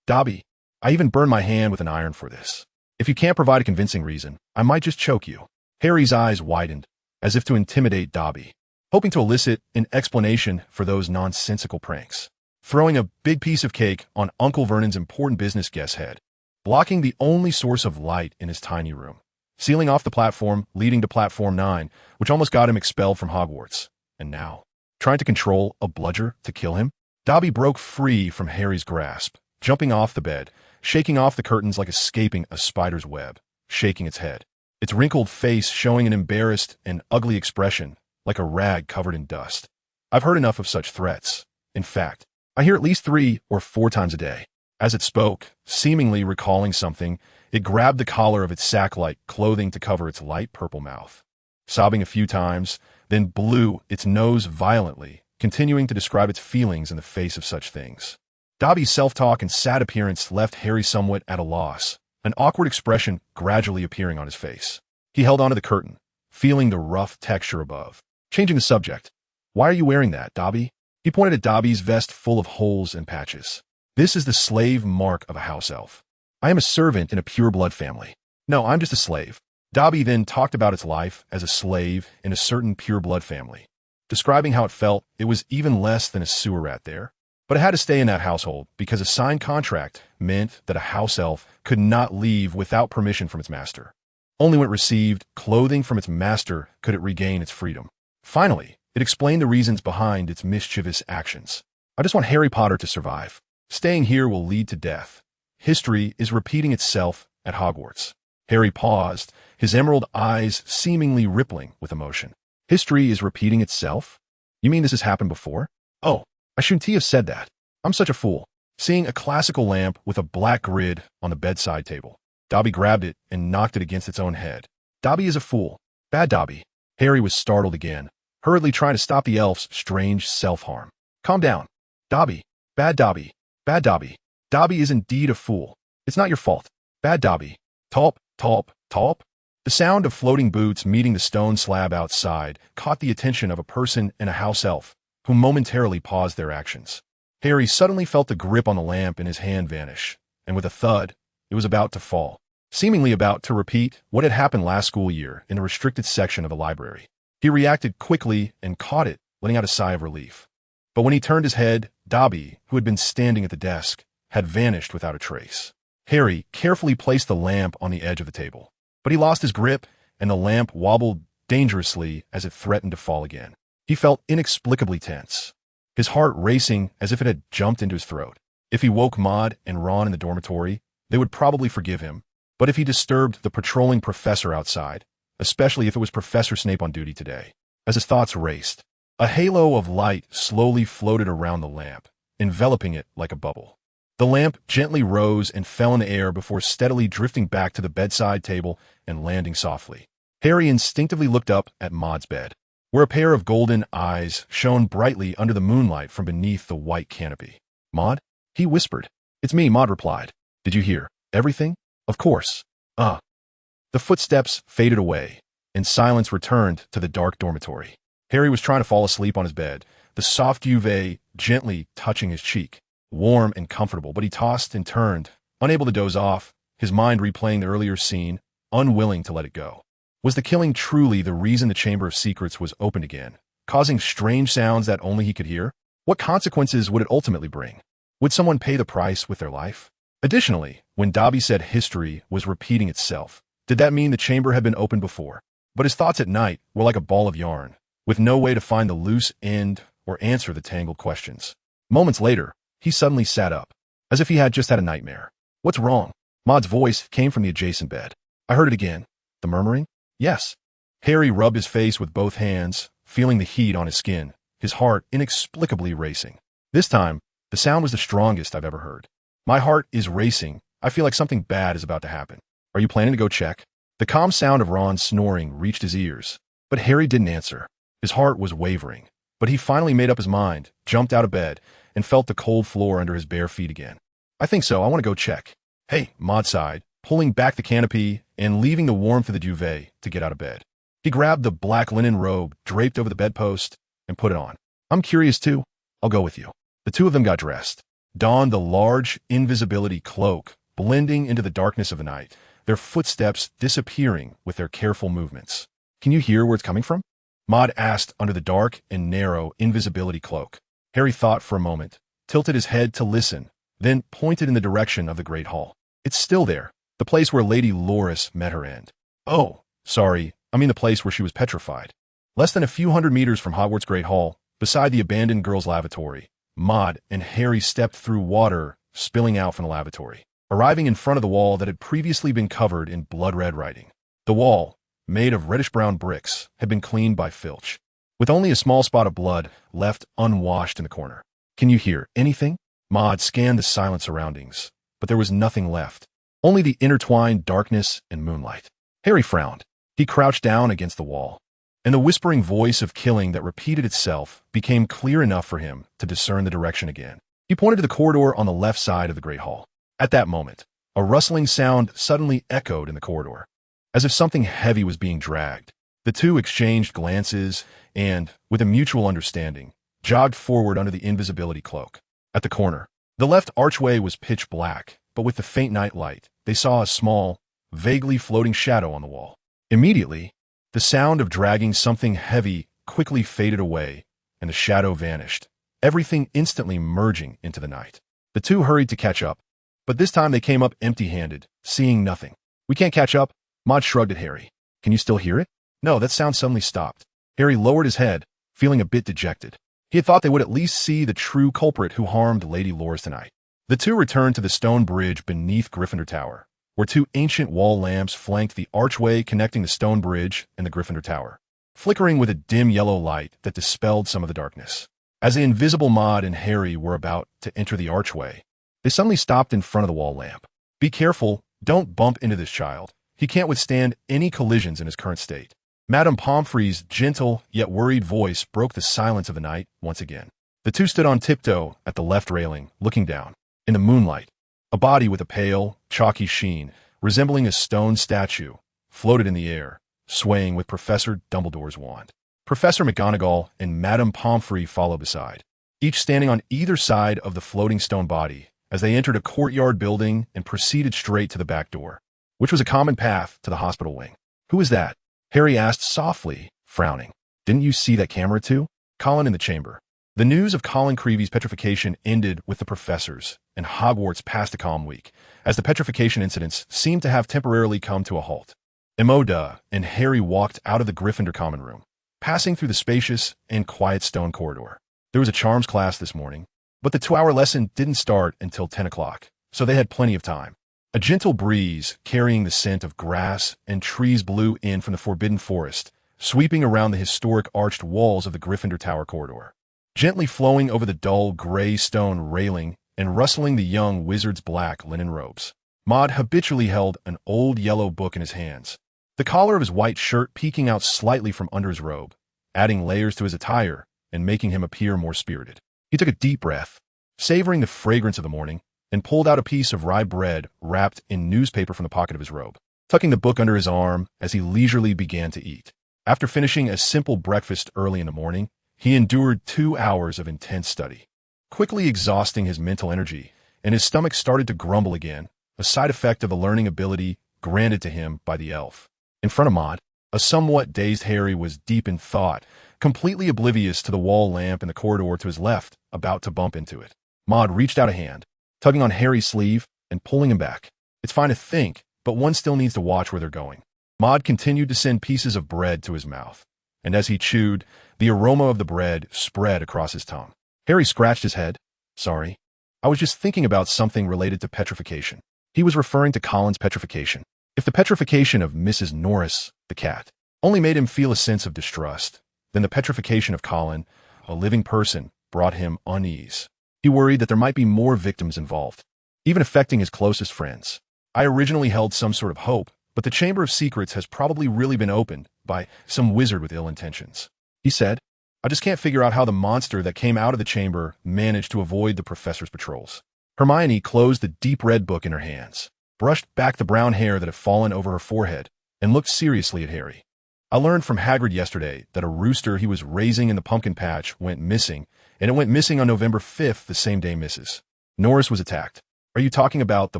Dobby, I even burned my hand with an iron for this. If you can't provide a convincing reason, I might just choke you. Harry's eyes widened, as if to intimidate Dobby, hoping to elicit an explanation for those nonsensical pranks. Throwing a big piece of cake on Uncle Vernon's important business guest's head, blocking the only source of light in his tiny room, sealing off the platform leading to platform 9, which almost got him expelled from Hogwarts. And now, trying to control a bludger to kill him? Dobby broke free from Harry's grasp, jumping off the bed, shaking off the curtains like escaping a spider's web, shaking its head, its wrinkled face showing an embarrassed and ugly expression, like a rag covered in dust. I've heard enough of such threats. In fact, I hear at least 3 or 4 times a day. As it spoke, seemingly recalling something, it grabbed the collar of its sack-like clothing to cover its light purple mouth. Sobbing a few times, then blew its nose violently, continuing to describe its feelings in the face of such things. Dobby's self-talk and sad appearance left Harry somewhat at a loss, an awkward expression gradually appearing on his face. He held onto the curtain, feeling the rough texture above. Changing the subject. Why are you wearing that, Dobby? He pointed at Dobby's vest full of holes and patches. This is the slave mark of a house elf. I am a servant in a pure-blood family. No, I'm just a slave. Dobby then talked about its life as a slave in a certain pure-blood family, describing how it felt it was even less than a sewer rat there. But it had to stay in that household because a signed contract meant that a house elf could not leave without permission from its master. Only when it received clothing from its master could it regain its freedom. Finally, it explained the reasons behind its mischievous actions. I just want Harry Potter to survive. Staying here will lead to death. History is repeating itself at Hogwarts. Harry paused, his emerald eyes seemingly rippling with emotion. History is repeating itself? You mean this has happened before? Oh, I shouldn't have said that. I'm such a fool. Seeing a classical lamp with a black grid on the bedside table, Dobby grabbed it and knocked it against its own head. Dobby is a fool. Bad Dobby. Harry was startled again, hurriedly trying to stop the elf's strange self-harm. Calm down. Dobby. Bad Dobby. Bad Dobby. Dobby is indeed a fool. It's not your fault. Bad Dobby. Tulp, tulp, tulp. The sound of floating boots meeting the stone slab outside caught the attention of a person and a house elf, who momentarily paused their actions. Harry suddenly felt the grip on the lamp in his hand vanish, and with a thud, it was about to fall, seemingly about to repeat what had happened last school year in the restricted section of the library. He reacted quickly and caught it, letting out a sigh of relief. But when he turned his head, Dobby, who had been standing at the desk, had vanished without a trace. Harry carefully placed the lamp on the edge of the table, but he lost his grip, and the lamp wobbled dangerously as it threatened to fall again. He felt inexplicably tense, his heart racing as if it had jumped into his throat. If he woke Maud and Ron in the dormitory, they would probably forgive him, but if he disturbed the patrolling professor outside, especially if it was Professor Snape on duty today. As his thoughts raced, a halo of light slowly floated around the lamp, enveloping it like a bubble. The lamp gently rose and fell in the air before steadily drifting back to the bedside table and landing softly. Harry instinctively looked up at Maud's bed, where a pair of golden eyes shone brightly under the moonlight from beneath the white canopy. "Maud?" he whispered. "It's me," Maud replied. "Did you hear everything?" "Of course." The footsteps faded away, and silence returned to the dark dormitory. Harry was trying to fall asleep on his bed, the soft duvet gently touching his cheek, warm and comfortable, but he tossed and turned, unable to doze off, his mind replaying the earlier scene, unwilling to let it go. Was the killing truly the reason the Chamber of Secrets was opened again, causing strange sounds that only he could hear? What consequences would it ultimately bring? Would someone pay the price with their life? Additionally, when Dobby said history was repeating itself, did that mean the chamber had been opened before? But his thoughts at night were like a ball of yarn, with no way to find the loose end or answer the tangled questions. Moments later, he suddenly sat up, as if he had just had a nightmare. "What's wrong?" Maud's voice came from the adjacent bed. "I heard it again." "The murmuring?" "Yes." Harry rubbed his face with both hands, feeling the heat on his skin, his heart inexplicably racing. This time, the sound was the strongest I've ever heard. "My heart is racing. I feel like something bad is about to happen. Are you planning to go check?" The calm sound of Ron's snoring reached his ears, but Harry didn't answer. His heart was wavering, but he finally made up his mind, jumped out of bed, and felt the cold floor under his bare feet again. "I think so. I want to go check." "Hey," Maud sighed, pulling back the canopy and leaving the warmth of the duvet to get out of bed. He grabbed the black linen robe draped over the bedpost and put it on. "I'm curious too. I'll go with you." The two of them got dressed, donned the large invisibility cloak, blending into the darkness of the night, their footsteps disappearing with their careful movements. "Can you hear where it's coming from?" Maud asked under the dark and narrow invisibility cloak. Harry thought for a moment, tilted his head to listen, then pointed in the direction of the Great Hall. "It's still there, the place where Lady Loris met her end." "Oh, sorry, I mean the place where she was petrified." Less than a few hundred meters from Hogwarts' Great Hall, beside the abandoned girls' lavatory, Maud and Harry stepped through water spilling out from the lavatory, arriving in front of the wall that had previously been covered in blood-red writing. The wall, made of reddish-brown bricks, had been cleaned by Filch, with only a small spot of blood left unwashed in the corner. "Can you hear anything?" Maud scanned the silent surroundings, but there was nothing left, only the intertwined darkness and moonlight. Harry frowned. He crouched down against the wall, and the whispering voice of killing that repeated itself became clear enough for him to discern the direction again. He pointed to the corridor on the left side of the Great Hall. At that moment, a rustling sound suddenly echoed in the corridor, as if something heavy was being dragged. The two exchanged glances and, with a mutual understanding, jogged forward under the invisibility cloak. At the corner, the left archway was pitch black, but with the faint night light, they saw a small, vaguely floating shadow on the wall. Immediately, the sound of dragging something heavy quickly faded away, and the shadow vanished, everything instantly merging into the night. The two hurried to catch up, but this time they came up empty-handed, seeing nothing. "We can't catch up." Maud shrugged at Harry. "Can you still hear it?" "No, that sound suddenly stopped." Harry lowered his head, feeling a bit dejected. He had thought they would at least see the true culprit who harmed Lady Loris tonight. The two returned to the stone bridge beneath Gryffindor Tower, where two ancient wall lamps flanked the archway connecting the stone bridge and the Gryffindor Tower, flickering with a dim yellow light that dispelled some of the darkness. As the invisible Maud and Harry were about to enter the archway, they suddenly stopped in front of the wall lamp. "Be careful, don't bump into this child. He can't withstand any collisions in his current state." Madame Pomfrey's gentle yet worried voice broke the silence of the night once again. The two stood on tiptoe at the left railing, looking down. In the moonlight, a body with a pale, chalky sheen, resembling a stone statue, floated in the air, swaying with Professor Dumbledore's wand. Professor McGonagall and Madame Pomfrey followed beside, each standing on either side of the floating stone body as they entered a courtyard building and proceeded straight to the back door, which was a common path to the hospital wing. "Who is that?" Harry asked softly, frowning. "Didn't you see that camera too?" "Colin in the chamber." The news of Colin Creevy's petrification ended with the professors, and Hogwarts passed a calm week, as the petrification incidents seemed to have temporarily come to a halt. Emoda and Harry walked out of the Gryffindor common room, passing through the spacious and quiet stone corridor. There was a charms class this morning, but the 2-hour lesson didn't start until 10 o'clock, so they had plenty of time. A gentle breeze, carrying the scent of grass and trees, blew in from the forbidden forest, sweeping around the historic arched walls of the Gryffindor Tower corridor. Gently flowing over the dull gray stone railing and rustling the young wizard's black linen robes. Maud habitually held an old yellow book in his hands, the collar of his white shirt peeking out slightly from under his robe, adding layers to his attire and making him appear more spirited. He took a deep breath, savoring the fragrance of the morning, and pulled out a piece of rye bread wrapped in newspaper from the pocket of his robe, tucking the book under his arm as he leisurely began to eat. After finishing a simple breakfast early in the morning, he endured 2 hours of intense study, quickly exhausting his mental energy, and his stomach started to grumble again, a side effect of the learning ability granted to him by the elf. In front of Maud, a somewhat dazed Harry was deep in thought, completely oblivious to the wall lamp in the corridor to his left, about to bump into it. Maud reached out a hand, tugging on Harry's sleeve and pulling him back. It's fine to think, but one still needs to watch where they're going. Maud continued to send pieces of bread to his mouth, and as he chewed, the aroma of the bread spread across his tongue. Harry scratched his head. Sorry, I was just thinking about something related to petrification. He was referring to Colin's petrification. If the petrification of Mrs. Norris, the cat, only made him feel a sense of distrust, then the petrification of Colin, a living person, brought him unease. He worried that there might be more victims involved, even affecting his closest friends. I originally held some sort of hope, but the Chamber of Secrets has probably really been opened by some wizard with ill intentions. He said, I just can't figure out how the monster that came out of the chamber managed to avoid the professor's patrols. Hermione closed the deep red book in her hands, brushed back the brown hair that had fallen over her forehead, and looked seriously at Harry. I learned from Hagrid yesterday that a rooster he was raising in the pumpkin patch went missing, and it went missing on November 5th, the same day Mrs. Norris was attacked. Are you talking about the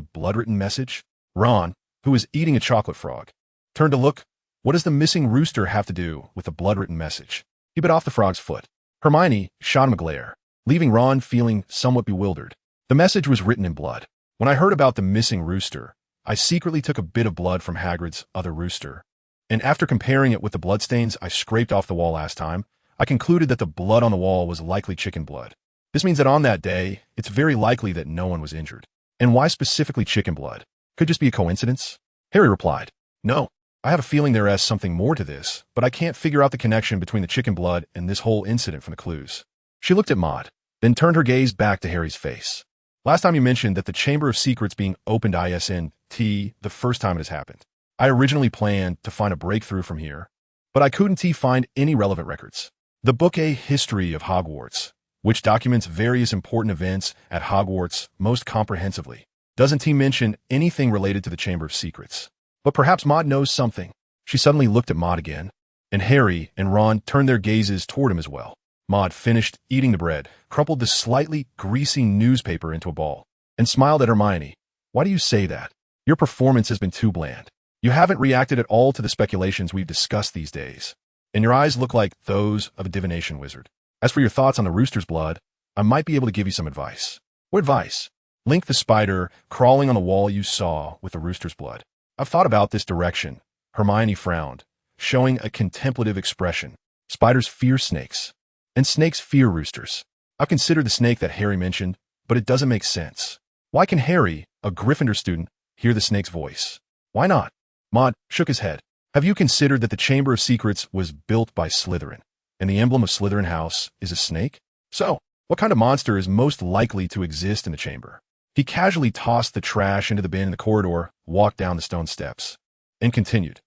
blood-written message? Ron, who was eating a chocolate frog, turned to look. What does the missing rooster have to do with the blood-written message? He bit off the frog's foot. Hermione shot him a glare, leaving Ron feeling somewhat bewildered. The message was written in blood. When I heard about the missing rooster, I secretly took a bit of blood from Hagrid's other rooster, and after comparing it with the bloodstains I scraped off the wall last time, I concluded that the blood on the wall was likely chicken blood. This means that on that day, it's very likely that no one was injured. And why specifically chicken blood? Could just be a coincidence? Harry replied, No, I have a feeling there is something more to this, but I can't figure out the connection between the chicken blood and this whole incident from the clues. She looked at Maud, then turned her gaze back to Harry's face. Last time you mentioned that the Chamber of Secrets being opened ISNT the first time it has happened. I originally planned to find a breakthrough from here, but I couldn't find any relevant records. The book A History of Hogwarts, which documents various important events at Hogwarts most comprehensively, doesn't mention anything related to the Chamber of Secrets. But perhaps Maud knows something. She suddenly looked at Maud again, and Harry and Ron turned their gazes toward him as well. Maud finished eating the bread, crumpled the slightly greasy newspaper into a ball, and smiled at Hermione. Why do you say that? Your performance has been too bland. You haven't reacted at all to the speculations we've discussed these days, and your eyes look like those of a divination wizard. As for your thoughts on the rooster's blood, I might be able to give you some advice. What advice? Link the spider crawling on the wall you saw with the rooster's blood. I've thought about this direction. Hermione frowned, showing a contemplative expression. Spiders fear snakes, and snakes fear roosters. I've considered the snake that Harry mentioned, but it doesn't make sense. Why can Harry, a Gryffindor student, hear the snake's voice? Why not? Maud shook his head. Have you considered that the Chamber of Secrets was built by Slytherin, and the emblem of Slytherin House is a snake? So, what kind of monster is most likely to exist in the chamber? He casually tossed the trash into the bin in the corridor, walked down the stone steps, and continued.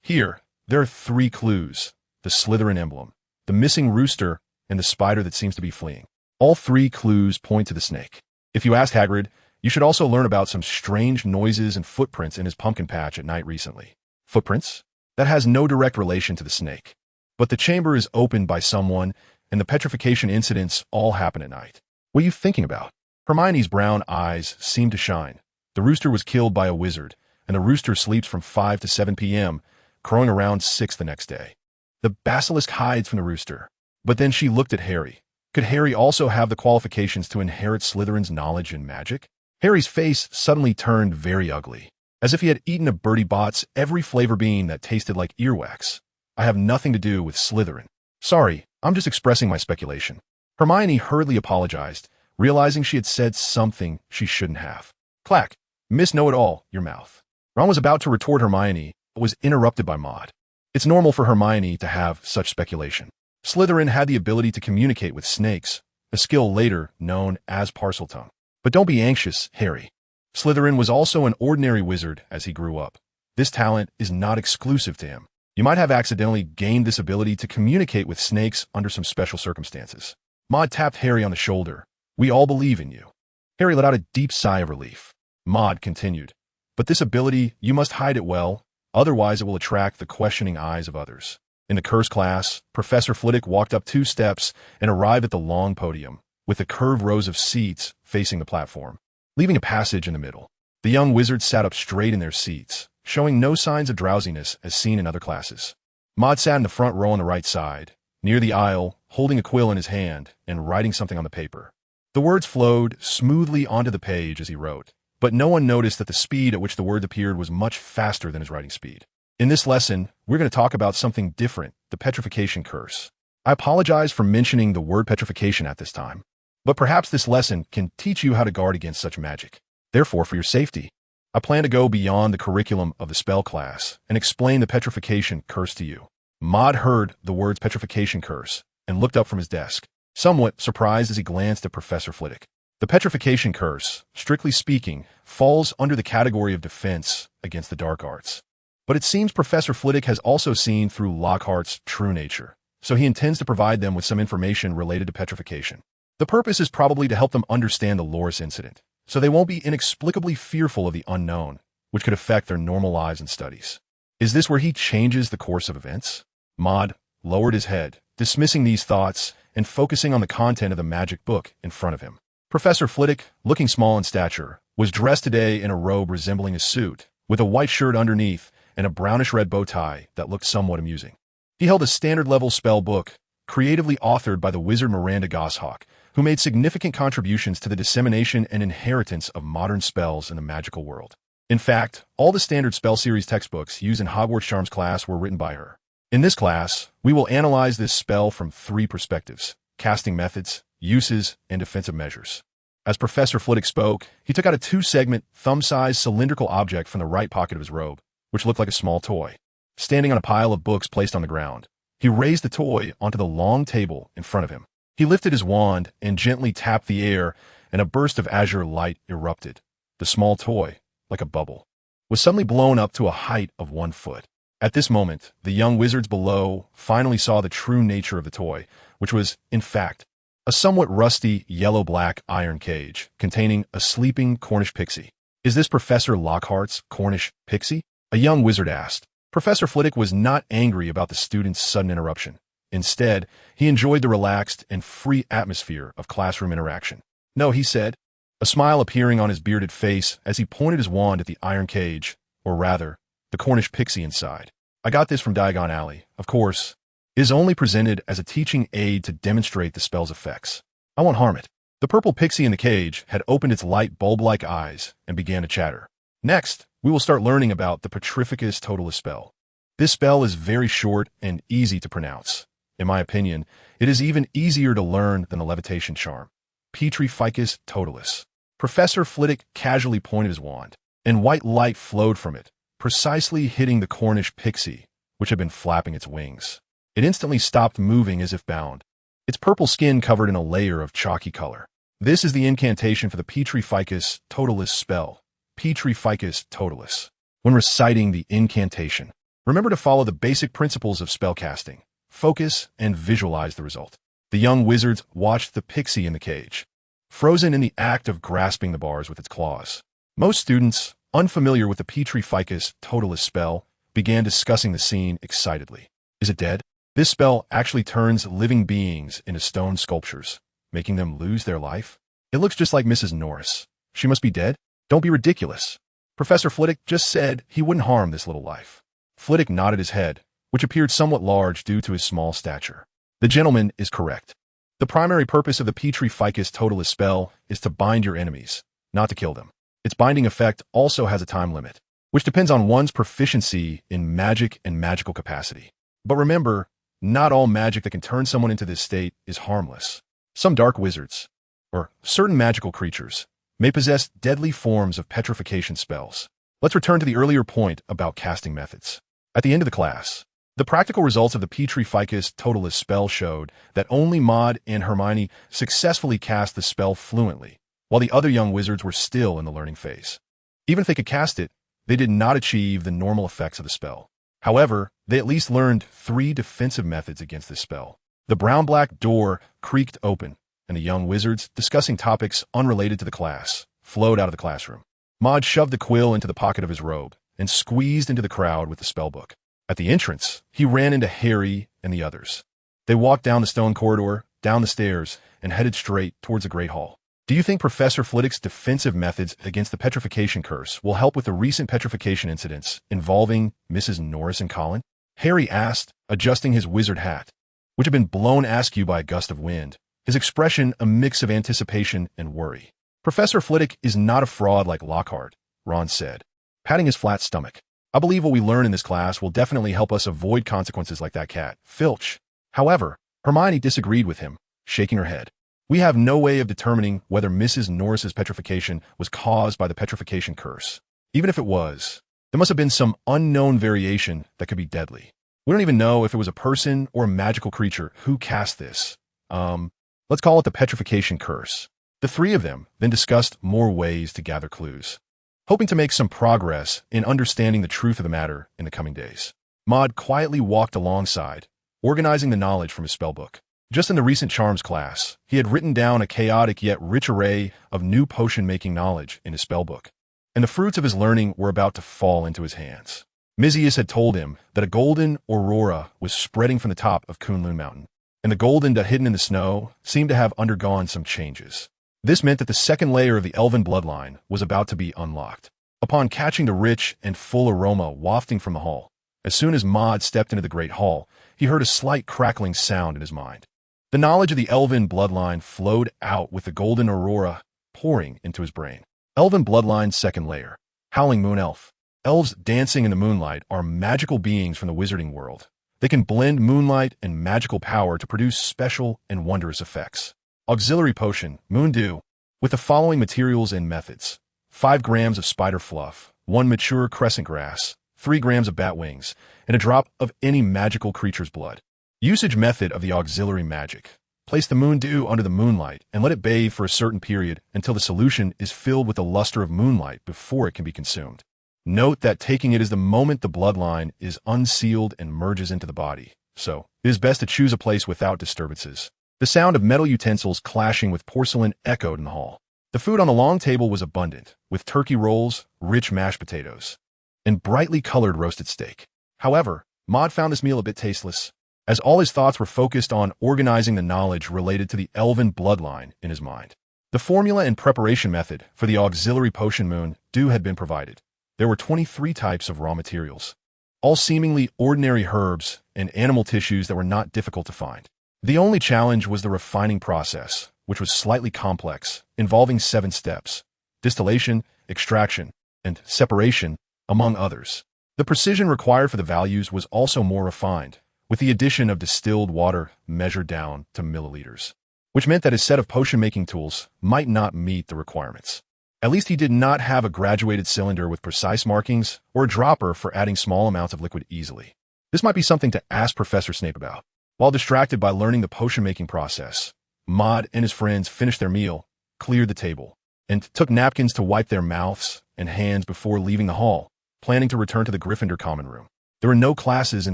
Here, there are 3 clues: the Slytherin emblem, the missing rooster, and the spider that seems to be fleeing. All 3 clues point to the snake. If you ask Hagrid, you should also learn about some strange noises and footprints in his pumpkin patch at night recently. Footprints? That has no direct relation to the snake. But the chamber is opened by someone, and the petrification incidents all happen at night. What are you thinking about? Hermione's brown eyes seemed to shine. The rooster was killed by a wizard, and the rooster sleeps from 5 to 7 p.m., crowing around 6 the next day. The basilisk hides from the rooster. But then she looked at Harry. Could Harry also have the qualifications to inherit Slytherin's knowledge in magic? Harry's face suddenly turned very ugly, as if he had eaten a Bertie Bott's every flavor bean that tasted like earwax. I have nothing to do with Slytherin. Sorry, I'm just expressing my speculation. Hermione hurriedly apologized, realizing she had said something she shouldn't have. Clack, Miss Know-It-All, your mouth. Ron was about to retort Hermione, but was interrupted by Maud. It's normal for Hermione to have such speculation. Slytherin had the ability to communicate with snakes, a skill later known as Parseltongue. But don't be anxious, Harry. Slytherin was also an ordinary wizard as he grew up. This talent is not exclusive to him. You might have accidentally gained this ability to communicate with snakes under some special circumstances. Maud tapped Harry on the shoulder. We all believe in you. Harry let out a deep sigh of relief. Maud continued. But this ability, you must hide it well, otherwise it will attract the questioning eyes of others. In the curse class, Professor Flitwick walked up 2 steps and arrived at the long podium, with the curved rows of seats facing the platform, leaving a passage in the middle. The young wizards sat up straight in their seats, showing no signs of drowsiness as seen in other classes. Maud sat in the front row on the right side, near the aisle, holding a quill in his hand and writing something on the paper. The words flowed smoothly onto the page as he wrote, but no one noticed that the speed at which the words appeared was much faster than his writing speed. In this lesson, we're going to talk about something different, the petrification curse. I apologize for mentioning the word petrification at this time, but perhaps this lesson can teach you how to guard against such magic. Therefore, for your safety, I plan to go beyond the curriculum of the spell class and explain the petrification curse to you. Maud heard the words petrification curse and looked up from his desk, somewhat surprised as he glanced at Professor Flitwick. The petrification curse, strictly speaking, falls under the category of defense against the dark arts. But it seems Professor Flitwick has also seen through Lockhart's true nature, so he intends to provide them with some information related to petrification. The purpose is probably to help them understand the Loris incident, so they won't be inexplicably fearful of the unknown, which could affect their normal lives and studies. Is this where he changes the course of events? Maud lowered his head, dismissing these thoughts and focusing on the content of the magic book in front of him. Professor Flitwick, looking small in stature, was dressed today in a robe resembling a suit, with a white shirt underneath and a brownish-red bow tie that looked somewhat amusing. He held a standard-level spell book, creatively authored by the wizard Miranda Goshawk, who made significant contributions to the dissemination and inheritance of modern spells in the magical world. In fact, all the standard spell series textbooks used in Hogwarts Charms class were written by her. In this class, we will analyze this spell from 3 perspectives: casting methods, uses, and defensive measures. As Professor Flitwick spoke, he took out a 2-segment, thumb-sized cylindrical object from the right pocket of his robe, which looked like a small toy. Standing on a pile of books placed on the ground, he raised the toy onto the long table in front of him. He lifted his wand and gently tapped the air, and a burst of azure light erupted. The small toy, like a bubble, was suddenly blown up to a height of 1 foot. At this moment, the young wizards below finally saw the true nature of the toy, which was, in fact, a somewhat rusty yellow-black iron cage containing a sleeping Cornish pixie. Is this Professor Lockhart's Cornish pixie? A young wizard asked. Professor Flitwick was not angry about the student's sudden interruption. Instead, he enjoyed the relaxed and free atmosphere of classroom interaction. No, he said, a smile appearing on his bearded face as he pointed his wand at the iron cage, or rather, the Cornish pixie inside. I got this from Diagon Alley, of course. It is only presented as a teaching aid to demonstrate the spell's effects. I won't harm it. The purple pixie in the cage had opened its light bulb-like eyes and began to chatter. Next, we will start learning about the Petrificus Totalis spell. This spell is very short and easy to pronounce. In my opinion, it is even easier to learn than the levitation charm. Petrificus Totalis. Professor Flitwick casually pointed his wand, and white light flowed from it, precisely hitting the Cornish pixie, which had been flapping its wings. It instantly stopped moving as if bound, its purple skin covered in a layer of chalky color. This is the incantation for the Petrificus Totalis spell. Petrificus Totalis. When reciting the incantation, remember to follow the basic principles of spellcasting. Focus and visualize the result. The young wizards watched the pixie in the cage, frozen in the act of grasping the bars with its claws. Most students, unfamiliar with the Petrificus Totalis spell, began discussing the scene excitedly. Is it dead? This spell actually turns living beings into stone sculptures, making them lose their life. It looks just like Mrs. Norris. She must be dead? Don't be ridiculous. Professor Flitwick just said he wouldn't harm this little life. Flitwick nodded his head, which appeared somewhat large due to his small stature. The gentleman is correct. The primary purpose of the Petrificus Totalis spell is to bind your enemies, not to kill them. Its binding effect also has a time limit, which depends on one's proficiency in magic and magical capacity. But remember, not all magic that can turn someone into this state is harmless. Some dark wizards, or certain magical creatures, may possess deadly forms of petrification spells. Let's return to the earlier point about casting methods. At the end of the class, the practical results of the Petrificus Totalis spell showed that only Maud and Hermione successfully cast the spell fluently, while the other young wizards were still in the learning phase. Even if they could cast it, they did not achieve the normal effects of the spell. However, they at least learned 3 defensive methods against this spell. The brown-black door creaked open, and the young wizards, discussing topics unrelated to the class, flowed out of the classroom. Maud shoved the quill into the pocket of his robe and squeezed into the crowd with the spellbook. At the entrance, he ran into Harry and the others. They walked down the stone corridor, down the stairs, and headed straight towards the Great Hall. Do you think Professor Flitwick's defensive methods against the petrification curse will help with the recent petrification incidents involving Mrs. Norris and Colin? Harry asked, adjusting his wizard hat, which had been blown askew by a gust of wind, his expression a mix of anticipation and worry. Professor Flitwick is not a fraud like Lockhart, Ron said, patting his flat stomach. I believe what we learn in this class will definitely help us avoid consequences like that cat, Filch. However, Hermione disagreed with him, shaking her head. We have no way of determining whether Mrs. Norris's petrification was caused by the petrification curse. Even if it was, there must have been some unknown variation that could be deadly. We don't even know if it was a person or a magical creature who cast this. Let's call it the petrification curse. The 3 of them then discussed more ways to gather clues, hoping to make some progress in understanding the truth of the matter in the coming days. Maud quietly walked alongside, organizing the knowledge from his spellbook. Just in the recent charms class, he had written down a chaotic yet rich array of new potion-making knowledge in his spellbook, and the fruits of his learning were about to fall into his hands. Mizius had told him that a golden aurora was spreading from the top of Kunlun Mountain, and the golden dot hidden in the snow seemed to have undergone some changes. This meant that the second layer of the Elven bloodline was about to be unlocked. Upon catching the rich and full aroma wafting from the hall, as soon as Maud stepped into the Great Hall, he heard a slight crackling sound in his mind. The knowledge of the Elven bloodline flowed out with the golden aurora pouring into his brain. Elven bloodline's second layer. Howling Moon Elf. Elves dancing in the moonlight are magical beings from the wizarding world. They can blend moonlight and magical power to produce special and wondrous effects. Auxiliary potion, Moon Dew, with the following materials and methods. 5 grams of spider fluff, 1 mature crescent grass, 3 grams of bat wings, and a drop of any magical creature's blood. Usage method of the auxiliary magic. Place the Moon Dew under the moonlight and let it bathe for a certain period until the solution is filled with the luster of moonlight before it can be consumed. Note that taking it is the moment the bloodline is unsealed and merges into the body, so it is best to choose a place without disturbances. The sound of metal utensils clashing with porcelain echoed in the hall. The food on the long table was abundant, with turkey rolls, rich mashed potatoes, and brightly colored roasted steak. However, Maud found this meal a bit tasteless, as all his thoughts were focused on organizing the knowledge related to the Elven bloodline in his mind. The formula and preparation method for the auxiliary potion Moon Dew had been provided. There were 23 types of raw materials, all seemingly ordinary herbs and animal tissues that were not difficult to find. The only challenge was the refining process, which was slightly complex, involving 7 steps: distillation, extraction, and separation, among others. The precision required for the values was also more refined, with the addition of distilled water measured down to milliliters, which meant that his set of potion-making tools might not meet the requirements. At least he did not have a graduated cylinder with precise markings or a dropper for adding small amounts of liquid easily. This might be something to ask Professor Snape about. While distracted by learning the potion-making process, Maud and his friends finished their meal, cleared the table, and took napkins to wipe their mouths and hands before leaving the hall, planning to return to the Gryffindor common room. There were no classes in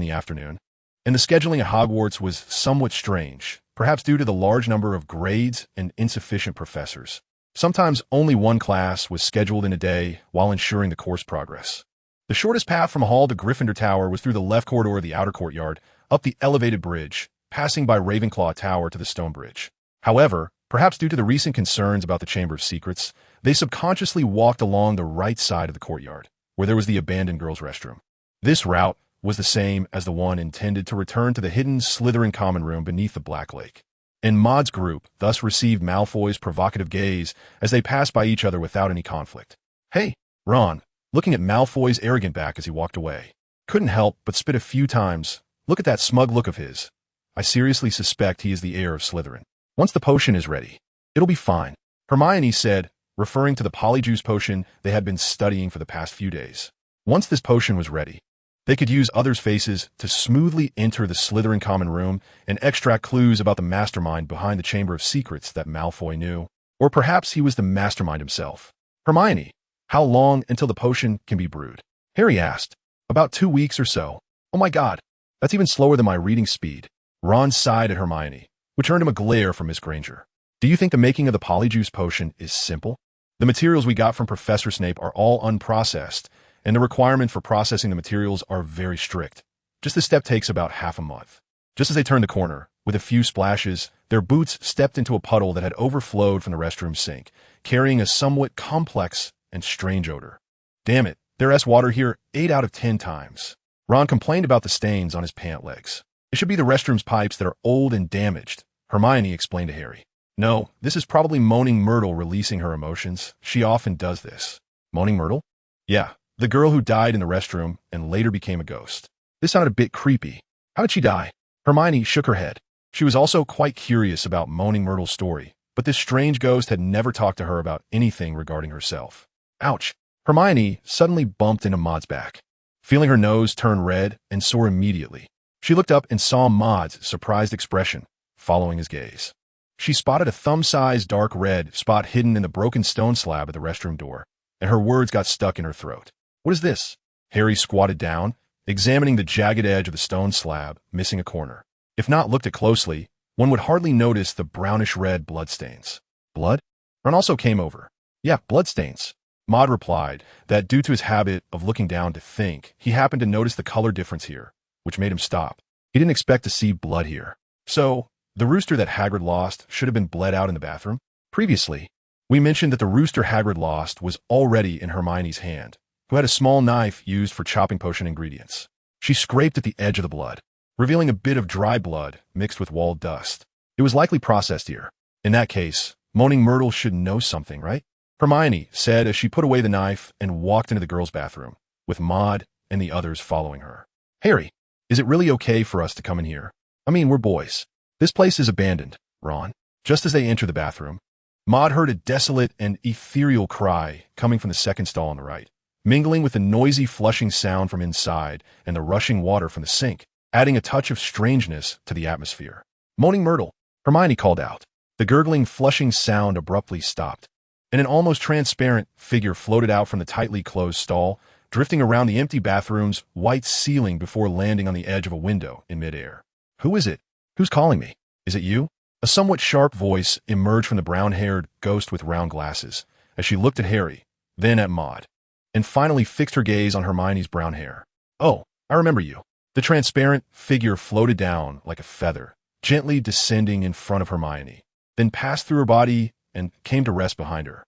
the afternoon, and the scheduling at Hogwarts was somewhat strange, perhaps due to the large number of grades and insufficient professors. Sometimes only one class was scheduled in a day while ensuring the course progress. The shortest path from Hall to Gryffindor Tower was through the left corridor of the outer courtyard, up the elevated bridge, passing by Ravenclaw Tower to the stone bridge. However, perhaps due to the recent concerns about the Chamber of Secrets, they subconsciously walked along the right side of the courtyard, where there was the abandoned girls' restroom. This route was the same as the one intended to return to the hidden Slytherin common room beneath the Black Lake. And Maud's group thus received Malfoy's provocative gaze as they passed by each other without any conflict. "Hey, Ron," looking at Malfoy's arrogant back as he walked away. Couldn't help but spit a few times. "Look at that smug look of his. I seriously suspect he is the heir of Slytherin. Once the potion is ready, it'll be fine," Hermione said, referring to the polyjuice potion they had been studying for the past few days. Once this potion was ready, they could use others' faces to smoothly enter the Slytherin common room and extract clues about the mastermind behind the Chamber of Secrets that Malfoy knew, Or perhaps he was the mastermind himself. Hermione, how long until the potion can be brewed? Harry asked. About 2 weeks or so. Oh my god, that's even slower than my reading speed. Ron sighed at Hermione, which earned him a glare from Miss Granger. Do you think the making of the polyjuice potion is simple? The materials we got from Professor Snape are all unprocessed, and the requirement for processing the materials are very strict. Just the step takes about half a month. Just as they turned the corner, with a few splashes, their boots stepped into a puddle that had overflowed from the restroom sink, carrying a somewhat complex and strange odor. Damn it, there's water here 8 out of 10 times. Ron complained about the stains on his pant legs. It should be the restroom's pipes that are old and damaged, Hermione explained to Harry. No, this is probably Moaning Myrtle releasing her emotions. She often does this. Moaning Myrtle? Yeah, the girl who died in the restroom and later became a ghost. This sounded a bit creepy. How did she die? Hermione shook her head. She was also quite curious about Moaning Myrtle's story, but this strange ghost had never talked to her about anything regarding herself. Ouch. Hermione suddenly bumped into Maud's back, feeling her nose turn red and sore immediately. She looked up and saw Maud's surprised expression, following his gaze. She spotted a thumb-sized dark red spot hidden in the broken stone slab at the restroom door, and her words got stuck in her throat. What is this? Harry squatted down, examining the jagged edge of the stone slab, missing a corner. If not looked at closely, one would hardly notice the brownish-red bloodstains. Blood? Ron also came over. Yeah, bloodstains. Maud replied that due to his habit of looking down to think, he happened to notice the color difference here, which made him stop. He didn't expect to see blood here. So, the rooster that Hagrid lost should have been bled out in the bathroom? Previously, we mentioned that the rooster Hagrid lost was already in Hermione's hand, who had a small knife used for chopping potion ingredients. She scraped at the edge of the blood, revealing a bit of dry blood mixed with walled dust. It was likely processed here. In that case, Moaning Myrtle should know something, right? Hermione said as she put away the knife and walked into the girls' bathroom, with Maud and the others following her. Harry, is it really okay for us to come in here? I mean, we're boys. This place is abandoned, Ron. Just as they entered the bathroom, Maud heard a desolate and ethereal cry coming from the second stall on the right, mingling with the noisy flushing sound from inside and the rushing water from the sink, adding a touch of strangeness to the atmosphere. Moaning Myrtle, Hermione called out. The gurgling, flushing sound abruptly stopped, and an almost transparent figure floated out from the tightly closed stall, drifting around the empty bathroom's white ceiling before landing on the edge of a window in midair. Who is it? Who's calling me? Is it you? A somewhat sharp voice emerged from the brown-haired ghost with round glasses as she looked at Harry, then at Maud, and finally fixed her gaze on Hermione's brown hair. Oh, I remember you. The transparent figure floated down like a feather, gently descending in front of Hermione, then passed through her body and came to rest behind her.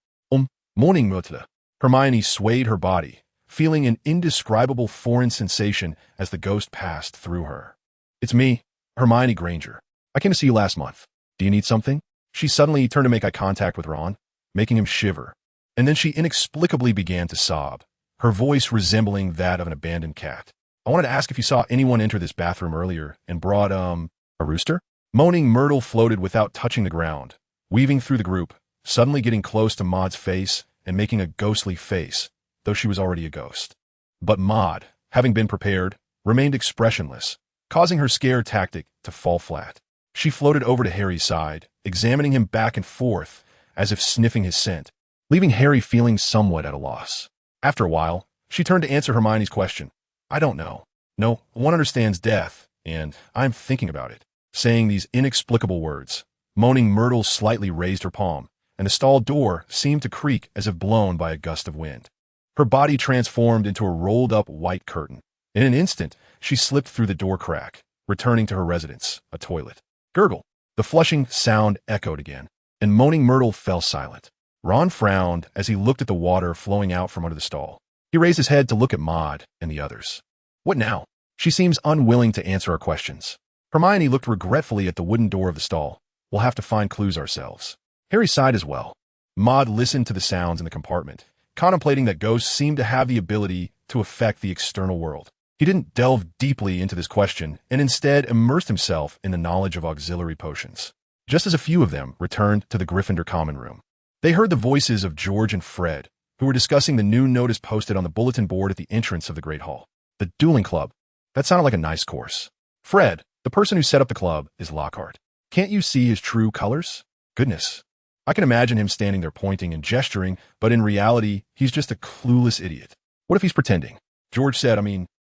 Moaning Myrtle. Hermione swayed her body, feeling an indescribable foreign sensation as the ghost passed through her. It's me, Hermione Granger. I came to see you last month. Do you need something? She suddenly turned to make eye contact with Ron, making him shiver, and then she inexplicably began to sob, her voice resembling that of an abandoned cat. I wanted to ask if you saw anyone enter this bathroom earlier and brought, a rooster? Moaning Myrtle floated without touching the ground, weaving through the group, suddenly getting close to Maud's face and making a ghostly face, though she was already a ghost. But Maud, having been prepared, remained expressionless, causing her scare tactic to fall flat. She floated over to Harry's side, examining him back and forth, as if sniffing his scent, leaving Harry feeling somewhat at a loss. After a while, she turned to answer Hermione's question. I don't know. No, one understands death, and I'm thinking about it. Saying these inexplicable words, Moaning Myrtle slightly raised her palm, and the stall door seemed to creak as if blown by a gust of wind. Her body transformed into a rolled-up white curtain. In an instant, she slipped through the door crack, returning to her residence, a toilet. Gurgle. The flushing sound echoed again, and Moaning Myrtle fell silent. Ron frowned as he looked at the water flowing out from under the stall. He raised his head to look at Maud and the others. What now? She seems unwilling to answer our questions. Hermione looked regretfully at the wooden door of the stall. We'll have to find clues ourselves. Harry sighed as well. Maud listened to the sounds in the compartment, contemplating that ghosts seemed to have the ability to affect the external world. He didn't delve deeply into this question and instead immersed himself in the knowledge of auxiliary potions. Just as a few of them returned to the Gryffindor common room, they heard the voices of George and Fred, who were discussing the new notice posted on the bulletin board at the entrance of the Great Hall. The dueling club. That sounded like a nice course. Fred, the person who set up the club, is Lockhart. Can't you see his true colors? Goodness. I can imagine him standing there pointing and gesturing, but in reality, he's just a clueless idiot. What if he's pretending? George said,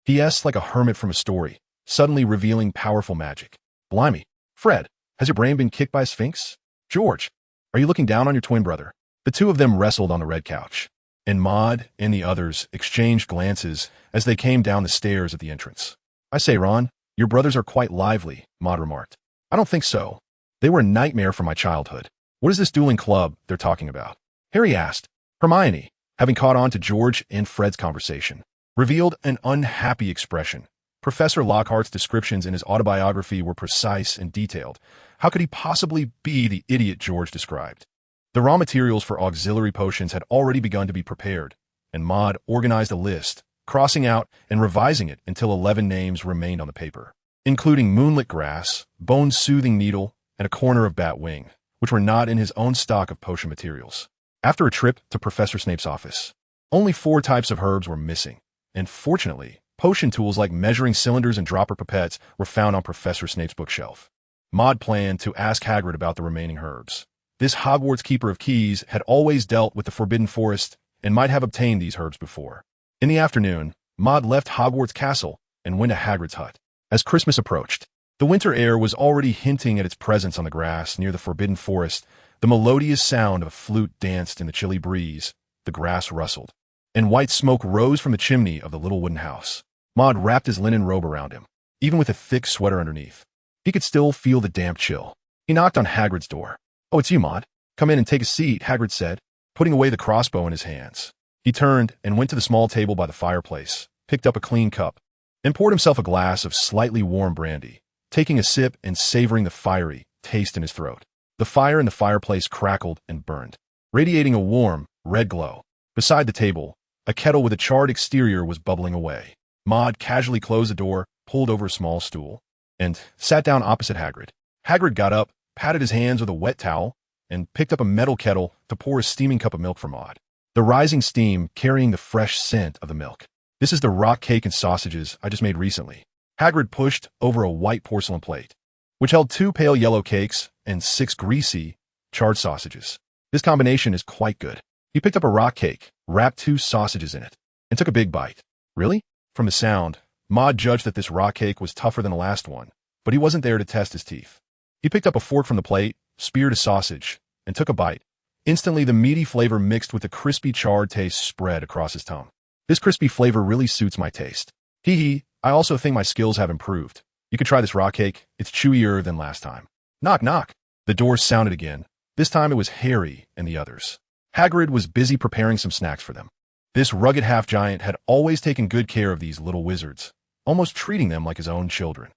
he asked like a hermit from a story, suddenly revealing powerful magic. Blimey. Fred, has your brain been kicked by a sphinx? George, are you looking down on your twin brother? The two of them wrestled on the red couch, and Maud and the others exchanged glances as they came down the stairs at the entrance. I say, Ron, your brothers are quite lively, Maud remarked. I don't think so. They were a nightmare from my childhood. What is this dueling club they're talking about? Harry asked. Hermione, having caught on to George and Fred's conversation, revealed an unhappy expression. Professor Lockhart's descriptions in his autobiography were precise and detailed. How could he possibly be the idiot George described? The raw materials for auxiliary potions had already begun to be prepared, and Maud organized a list, crossing out and revising it until 11 names remained on the paper, including moonlit grass, bone-soothing needle, and a corner of bat wing, which were not in his own stock of potion materials. After a trip to Professor Snape's office, only 4 types of herbs were missing, and fortunately, potion tools like measuring cylinders and dropper pipettes were found on Professor Snape's bookshelf. Maud planned to ask Hagrid about the remaining herbs. This Hogwarts keeper of keys had always dealt with the Forbidden Forest and might have obtained these herbs before. In the afternoon, Maud left Hogwarts Castle and went to Hagrid's hut. As Christmas approached, the winter air was already hinting at its presence on the grass near the Forbidden Forest. The melodious sound of a flute danced in the chilly breeze, the grass rustled, and white smoke rose from the chimney of the little wooden house. Maud wrapped his linen robe around him, even with a thick sweater underneath. He could still feel the damp chill. He knocked on Hagrid's door. Oh, it's you, Maud. Come in and take a seat, Hagrid said, putting away the crossbow in his hands. He turned and went to the small table by the fireplace, picked up a clean cup, and poured himself a glass of slightly warm brandy, taking a sip and savoring the fiery taste in his throat. The fire in the fireplace crackled and burned, radiating a warm, red glow. Beside the table, a kettle with a charred exterior was bubbling away. Maud casually closed the door, pulled over a small stool, and sat down opposite Hagrid. Hagrid got up, patted his hands with a wet towel, and picked up a metal kettle to pour a steaming cup of milk for Maud, the rising steam carrying the fresh scent of the milk. This is the rock cake and sausages I just made recently. Hagrid pushed over a white porcelain plate, which held 2 pale yellow cakes and 6 greasy, charred sausages. This combination is quite good. He picked up a rock cake, wrapped 2 sausages in it, and took a big bite. Really? From the sound, Maud judged that this rock cake was tougher than the last one, but he wasn't there to test his teeth. He picked up a fork from the plate, speared a sausage, and took a bite. Instantly, the meaty flavor mixed with the crispy charred taste spread across his tongue. This crispy flavor really suits my taste. Hee, I also think my skills have improved. You could try this rock cake. It's chewier than last time. Knock, knock. The door sounded again. This time it was Harry and the others. Hagrid was busy preparing some snacks for them. This rugged half-giant had always taken good care of these little wizards, almost treating them like his own children.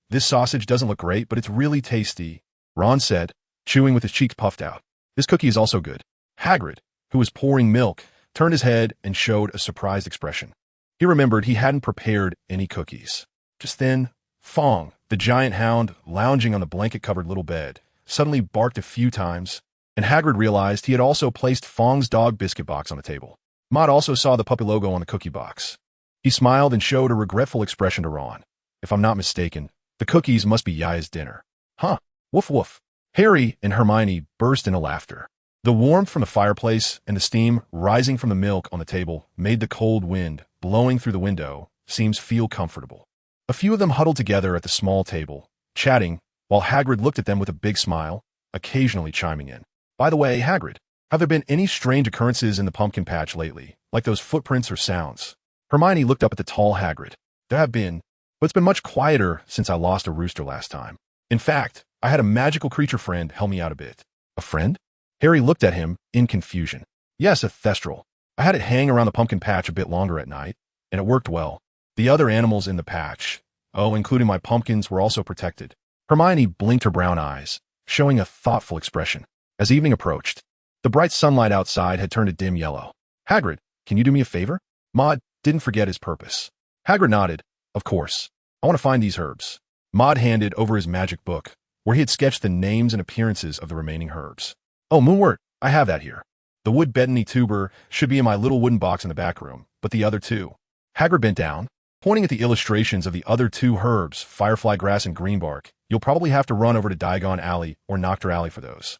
This sausage doesn't look great, but it's really tasty, Ron said, chewing with his cheeks puffed out. This cookie is also good. Hagrid, who was pouring milk, turned his head and showed a surprised expression. He remembered he hadn't prepared any cookies. Just then, Fong, the giant hound lounging on the blanket-covered little bed, suddenly barked a few times, and Hagrid realized he had also placed Fong's dog biscuit box on the table. Maud also saw the puppy logo on the cookie box. He smiled and showed a regretful expression to Ron. If I'm not mistaken, the cookies must be Yaya's dinner. Huh, woof woof. Harry and Hermione burst into laughter. The warmth from the fireplace and the steam rising from the milk on the table made the cold wind blowing through the window feel comfortable. A few of them huddled together at the small table, chatting, while Hagrid looked at them with a big smile, occasionally chiming in. By the way, Hagrid, have there been any strange occurrences in the pumpkin patch lately, like those footprints or sounds? Hermione looked up at the tall Hagrid. There have been, but it's been much quieter since I lost a rooster last time. In fact, I had a magical creature friend help me out a bit. A friend? Harry looked at him in confusion. Yes, a thestral. I had it hang around the pumpkin patch a bit longer at night, and it worked well. The other animals in the patch, including my pumpkins, were also protected. Hermione blinked her brown eyes, showing a thoughtful expression. As evening approached, the bright sunlight outside had turned a dim yellow. Hagrid, can you do me a favor? Maud didn't forget his purpose. Hagrid nodded. Of course. I want to find these herbs. Maud handed over his magic book, where he had sketched the names and appearances of the remaining herbs. Oh, Moonwort, I have that here. The wood betony tuber should be in my little wooden box in the back room, but the other 2. Hagrid bent down, pointing at the illustrations of the other 2 herbs, firefly grass and greenbark. You'll probably have to run over to Diagon Alley or Noctur Alley for those.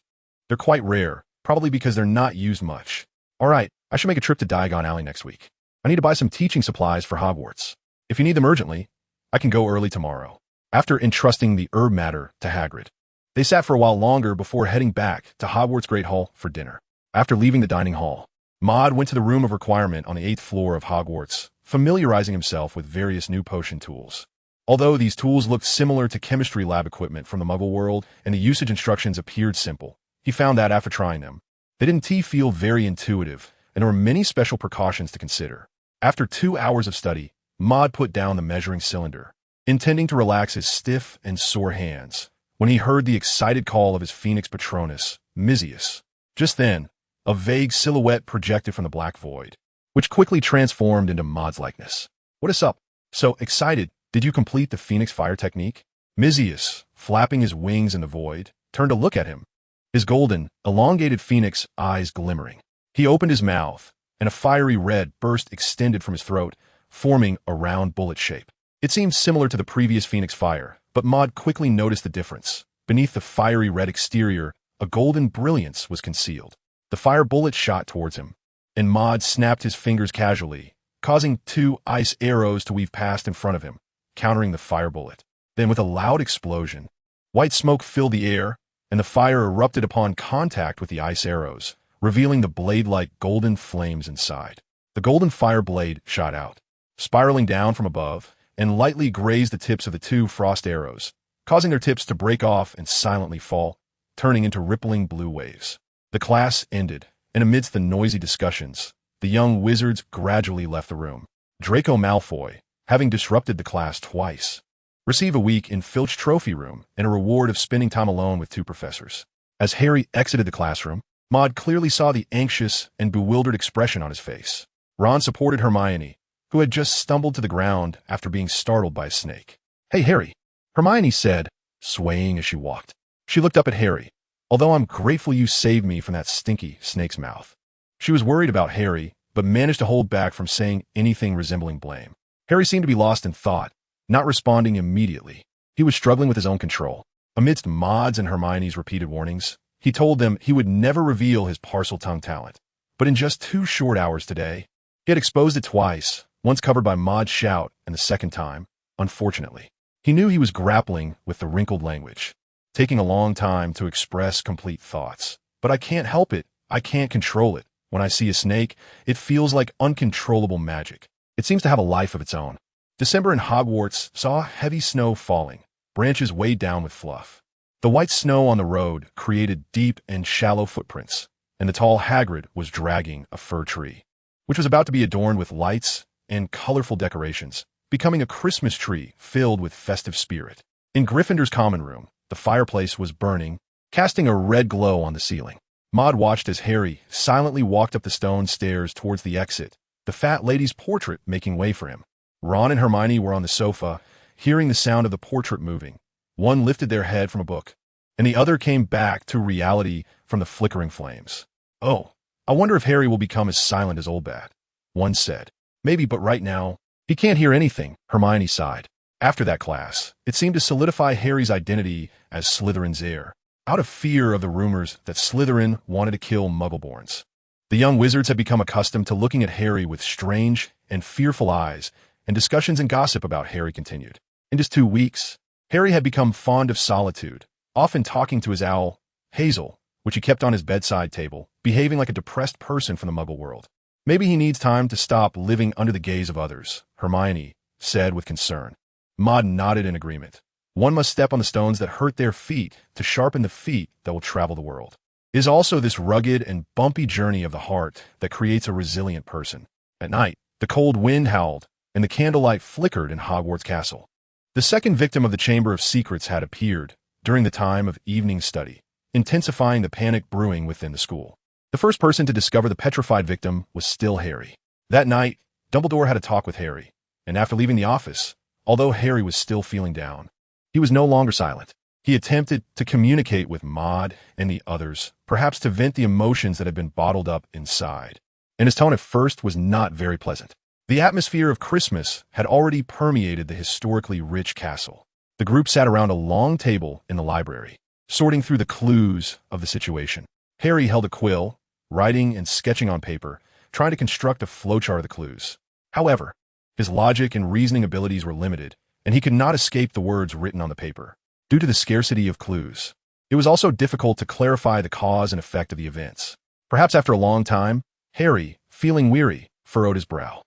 They're quite rare, probably because they're not used much. Alright, I should make a trip to Diagon Alley next week. I need to buy some teaching supplies for Hogwarts. If you need them urgently, I can go early tomorrow. After entrusting the herb matter to Hagrid, they sat for a while longer before heading back to Hogwarts Great Hall for dinner. After leaving the dining hall, Maud went to the room of requirement on the 8th floor of Hogwarts, familiarizing himself with various new potion tools. Although these tools looked similar to chemistry lab equipment from the Muggle world and the usage instructions appeared simple, he found that after trying them, they didn't feel very intuitive, and there were many special precautions to consider. After 2 hours of study, Maud put down the measuring cylinder, intending to relax his stiff and sore hands, when he heard the excited call of his Phoenix Patronus, Mizius. Just then, a vague silhouette projected from the black void, which quickly transformed into Maud's likeness. What is up? So excited, did you complete the Phoenix Fire technique? Mizius, flapping his wings in the void, turned to look at him, his golden, elongated phoenix eyes glimmering. He opened his mouth, and a fiery red burst extended from his throat, forming a round bullet shape. It seemed similar to the previous Phoenix Fire, but Maud quickly noticed the difference. Beneath the fiery red exterior, a golden brilliance was concealed. The fire bullet shot towards him, and Maud snapped his fingers casually, causing 2 ice arrows to weave past in front of him, countering the fire bullet. Then with a loud explosion, white smoke filled the air, and the fire erupted upon contact with the ice arrows, revealing the blade-like golden flames inside. The golden fire blade shot out, spiraling down from above, and lightly grazed the tips of the 2 frost arrows, causing their tips to break off and silently fall, turning into rippling blue waves. The class ended, and amidst the noisy discussions, the young wizards gradually left the room. Draco Malfoy, having disrupted the class twice, received a week in Filch Trophy Room and a reward of spending time alone with 2 professors. As Harry exited the classroom, Maud clearly saw the anxious and bewildered expression on his face. Ron supported Hermione, who had just stumbled to the ground after being startled by a snake. "Hey, Harry," Hermione said, swaying as she walked. She looked up at Harry. "Although I'm grateful you saved me from that stinky snake's mouth." She was worried about Harry, but managed to hold back from saying anything resembling blame. Harry seemed to be lost in thought, not responding immediately. He was struggling with his own control. Amidst Maud's and Hermione's repeated warnings, he told them he would never reveal his Parseltongue talent. But in just 2 short hours today, he had exposed it twice, once covered by Maud's shout and the second time, unfortunately. He knew he was grappling with the wrinkled language, taking a long time to express complete thoughts. But I can't help it. I can't control it. When I see a snake, it feels like uncontrollable magic. It seems to have a life of its own. December in Hogwarts saw heavy snow falling, branches weighed down with fluff. The white snow on the road created deep and shallow footprints, and the tall Hagrid was dragging a fir tree, which was about to be adorned with lights and colorful decorations, becoming a Christmas tree filled with festive spirit. In Gryffindor's common room, the fireplace was burning, casting a red glow on the ceiling. Maud watched as Harry silently walked up the stone stairs towards the exit, the fat lady's portrait making way for him. Ron and Hermione were on the sofa, hearing the sound of the portrait moving. One lifted their head from a book, and the other came back to reality from the flickering flames. "Oh, I wonder if Harry will become as silent as Old Bat," one said. "Maybe, but right now, he can't hear anything," Hermione sighed. After that class, it seemed to solidify Harry's identity as Slytherin's heir, out of fear of the rumors that Slytherin wanted to kill Muggleborns. The young wizards had become accustomed to looking at Harry with strange and fearful eyes, and discussions and gossip about Harry continued. In just 2 weeks, Harry had become fond of solitude, often talking to his owl, Hazel, which he kept on his bedside table, behaving like a depressed person from the Muggle world. "Maybe he needs time to stop living under the gaze of others," Hermione said with concern. Maud nodded in agreement. "One must step on the stones that hurt their feet to sharpen the feet that will travel the world. It is also this rugged and bumpy journey of the heart that creates a resilient person." At night, the cold wind howled, and the candlelight flickered in Hogwarts Castle. The second victim of the Chamber of Secrets had appeared during the time of evening study, intensifying the panic brewing within the school. The first person to discover the petrified victim was still Harry. That night, Dumbledore had a talk with Harry, and after leaving the office, although Harry was still feeling down, he was no longer silent. He attempted to communicate with Maud and the others, perhaps to vent the emotions that had been bottled up inside. And his tone at first was not very pleasant. The atmosphere of Christmas had already permeated the historically rich castle. The group sat around a long table in the library, sorting through the clues of the situation. Harry held a quill, writing and sketching on paper, trying to construct a flowchart of the clues. However, his logic and reasoning abilities were limited, and he could not escape the words written on the paper, due to the scarcity of clues. It was also difficult to clarify the cause and effect of the events. Perhaps after a long time, Harry, feeling weary, furrowed his brow.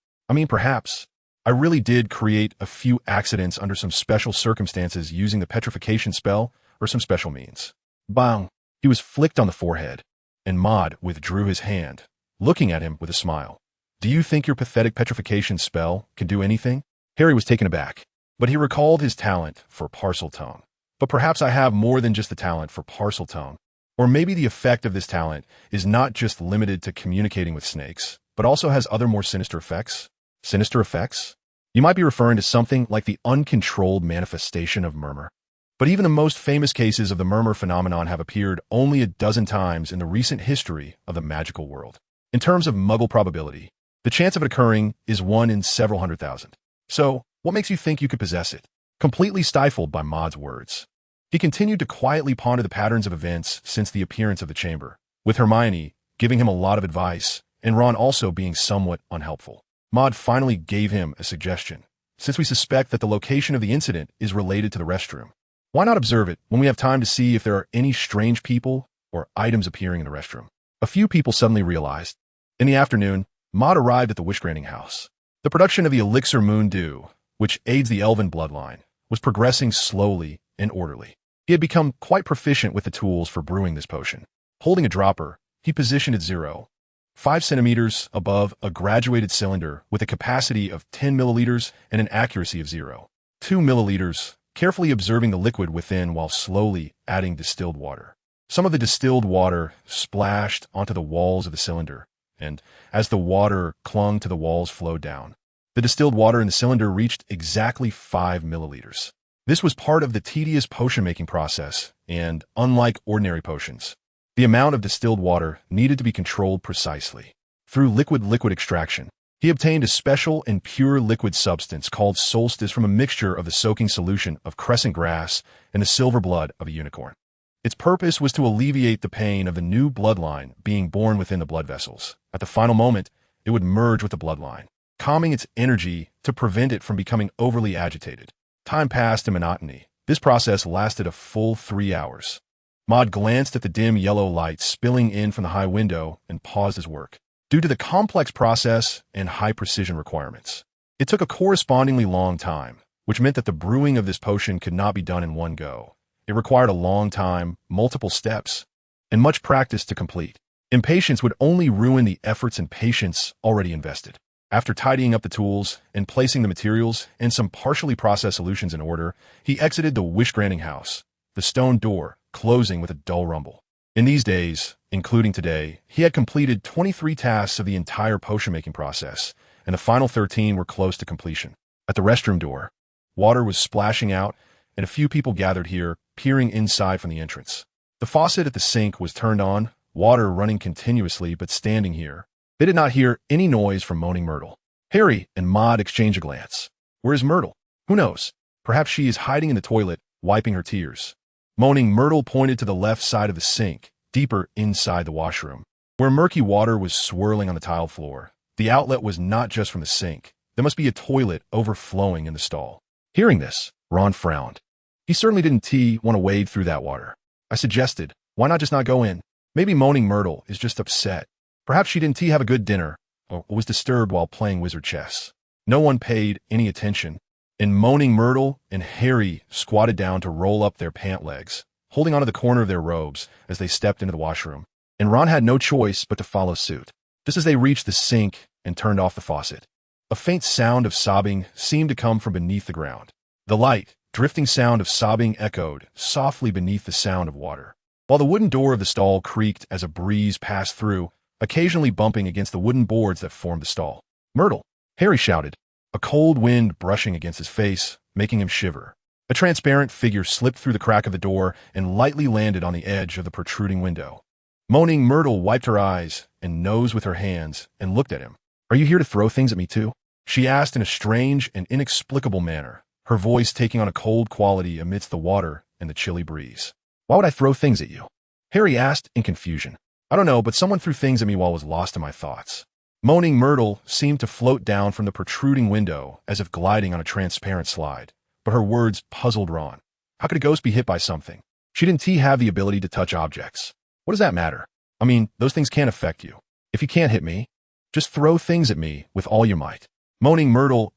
Perhaps. I really did create a few accidents under some special circumstances using the petrification spell or some special means. Bang! He was flicked on the forehead, and Maud withdrew his hand, looking at him with a smile. Do you think your pathetic petrification spell can do anything? Harry was taken aback, but he recalled his talent for Parseltongue. But perhaps I have more than just the talent for Parseltongue. Or maybe the effect of this talent is not just limited to communicating with snakes, but also has other more sinister effects? Sinister effects? You might be referring to something like the uncontrolled manifestation of murmur. But even the most famous cases of the murmur phenomenon have appeared only a dozen times in the recent history of the magical world. In terms of muggle probability, the chance of it occurring is 1 in several hundred thousand. So, what makes you think you could possess it? Completely stifled by Maud's words, he continued to quietly ponder the patterns of events since the appearance of the chamber, with Hermione giving him a lot of advice, and Ron also being somewhat unhelpful. Maud finally gave him a suggestion. Since we suspect that the location of the incident is related to the restroom, why not observe it when we have time to see if there are any strange people or items appearing in the restroom? A few people suddenly realized. In the afternoon, Maud arrived at the wish-granting house. The production of the elixir Moon Dew, which aids the Elven bloodline, was progressing slowly and orderly. He had become quite proficient with the tools for brewing this potion. Holding a dropper, he positioned it 0.5 centimeters above a graduated cylinder with a capacity of 10 milliliters and an accuracy of 0.2 milliliters, carefully observing the liquid within while slowly adding distilled water. Some of the distilled water splashed onto the walls of the cylinder, and as the water clung to the walls flowed down, the distilled water in the cylinder reached exactly 5 milliliters. This was part of the tedious potion-making process, and unlike ordinary potions, the amount of distilled water needed to be controlled precisely. Through liquid extraction, he obtained a special and pure liquid substance called solstice from a mixture of the soaking solution of crescent grass and the silver blood of a unicorn. Its purpose was to alleviate the pain of the new bloodline being born within the blood vessels. At the final moment, it would merge with the bloodline, calming its energy to prevent it from becoming overly agitated. Time passed in monotony. This process lasted a full 3 hours. Maud glanced at the dim yellow light spilling in from the high window and paused his work. Due to the complex process and high precision requirements, it took a correspondingly long time, which meant that the brewing of this potion could not be done in one go. It required a long time, multiple steps, and much practice to complete. Impatience would only ruin the efforts and patience already invested. After tidying up the tools and placing the materials and some partially processed solutions in order, he exited the wish-granting house, the stone door closing with a dull rumble. In these days, including today, he had completed 23 tasks of the entire potion-making process, and the final 13 were close to completion. At the restroom door, water was splashing out, and a few people gathered here, peering inside from the entrance. The faucet at the sink was turned on, water running continuously but standing here. They did not hear any noise from Moaning Myrtle. Harry and Maud exchanged a glance. Where is Myrtle? Who knows? Perhaps she is hiding in the toilet, wiping her tears. Moaning Myrtle pointed to the left side of the sink, deeper inside the washroom, where murky water was swirling on the tile floor. The outlet was not just from the sink. There must be a toilet overflowing in the stall. Hearing this, Ron frowned. He certainly didn't want to wade through that water. I suggested, why not just not go in? Maybe Moaning Myrtle is just upset. Perhaps she didn't have a good dinner, or was disturbed while playing wizard chess. No one paid any attention, and Moaning Myrtle and Harry squatted down to roll up their pant legs, holding onto the corner of their robes as they stepped into the washroom. And Ron had no choice but to follow suit. Just as they reached the sink and turned off the faucet, a faint sound of sobbing seemed to come from beneath the ground. The light, drifting sound of sobbing echoed softly beneath the sound of water, while the wooden door of the stall creaked as a breeze passed through, occasionally bumping against the wooden boards that formed the stall. Myrtle! Harry shouted, a cold wind brushing against his face, making him shiver. A transparent figure slipped through the crack of the door and lightly landed on the edge of the protruding window. Moaning Myrtle wiped her eyes and nose with her hands and looked at him. Are you here to throw things at me too? She asked in a strange and inexplicable manner, her voice taking on a cold quality amidst the water and the chilly breeze. Why would I throw things at you? Harry asked in confusion. I don't know, but someone threw things at me while I was lost in my thoughts. Moaning Myrtle seemed to float down from the protruding window as if gliding on a transparent slide, but her words puzzled Ron. How could a ghost be hit by something? She didn't have the ability to touch objects. What does that matter? I mean, those things can't affect you. If you can't hit me, just throw things at me with all your might. Moaning Myrtle's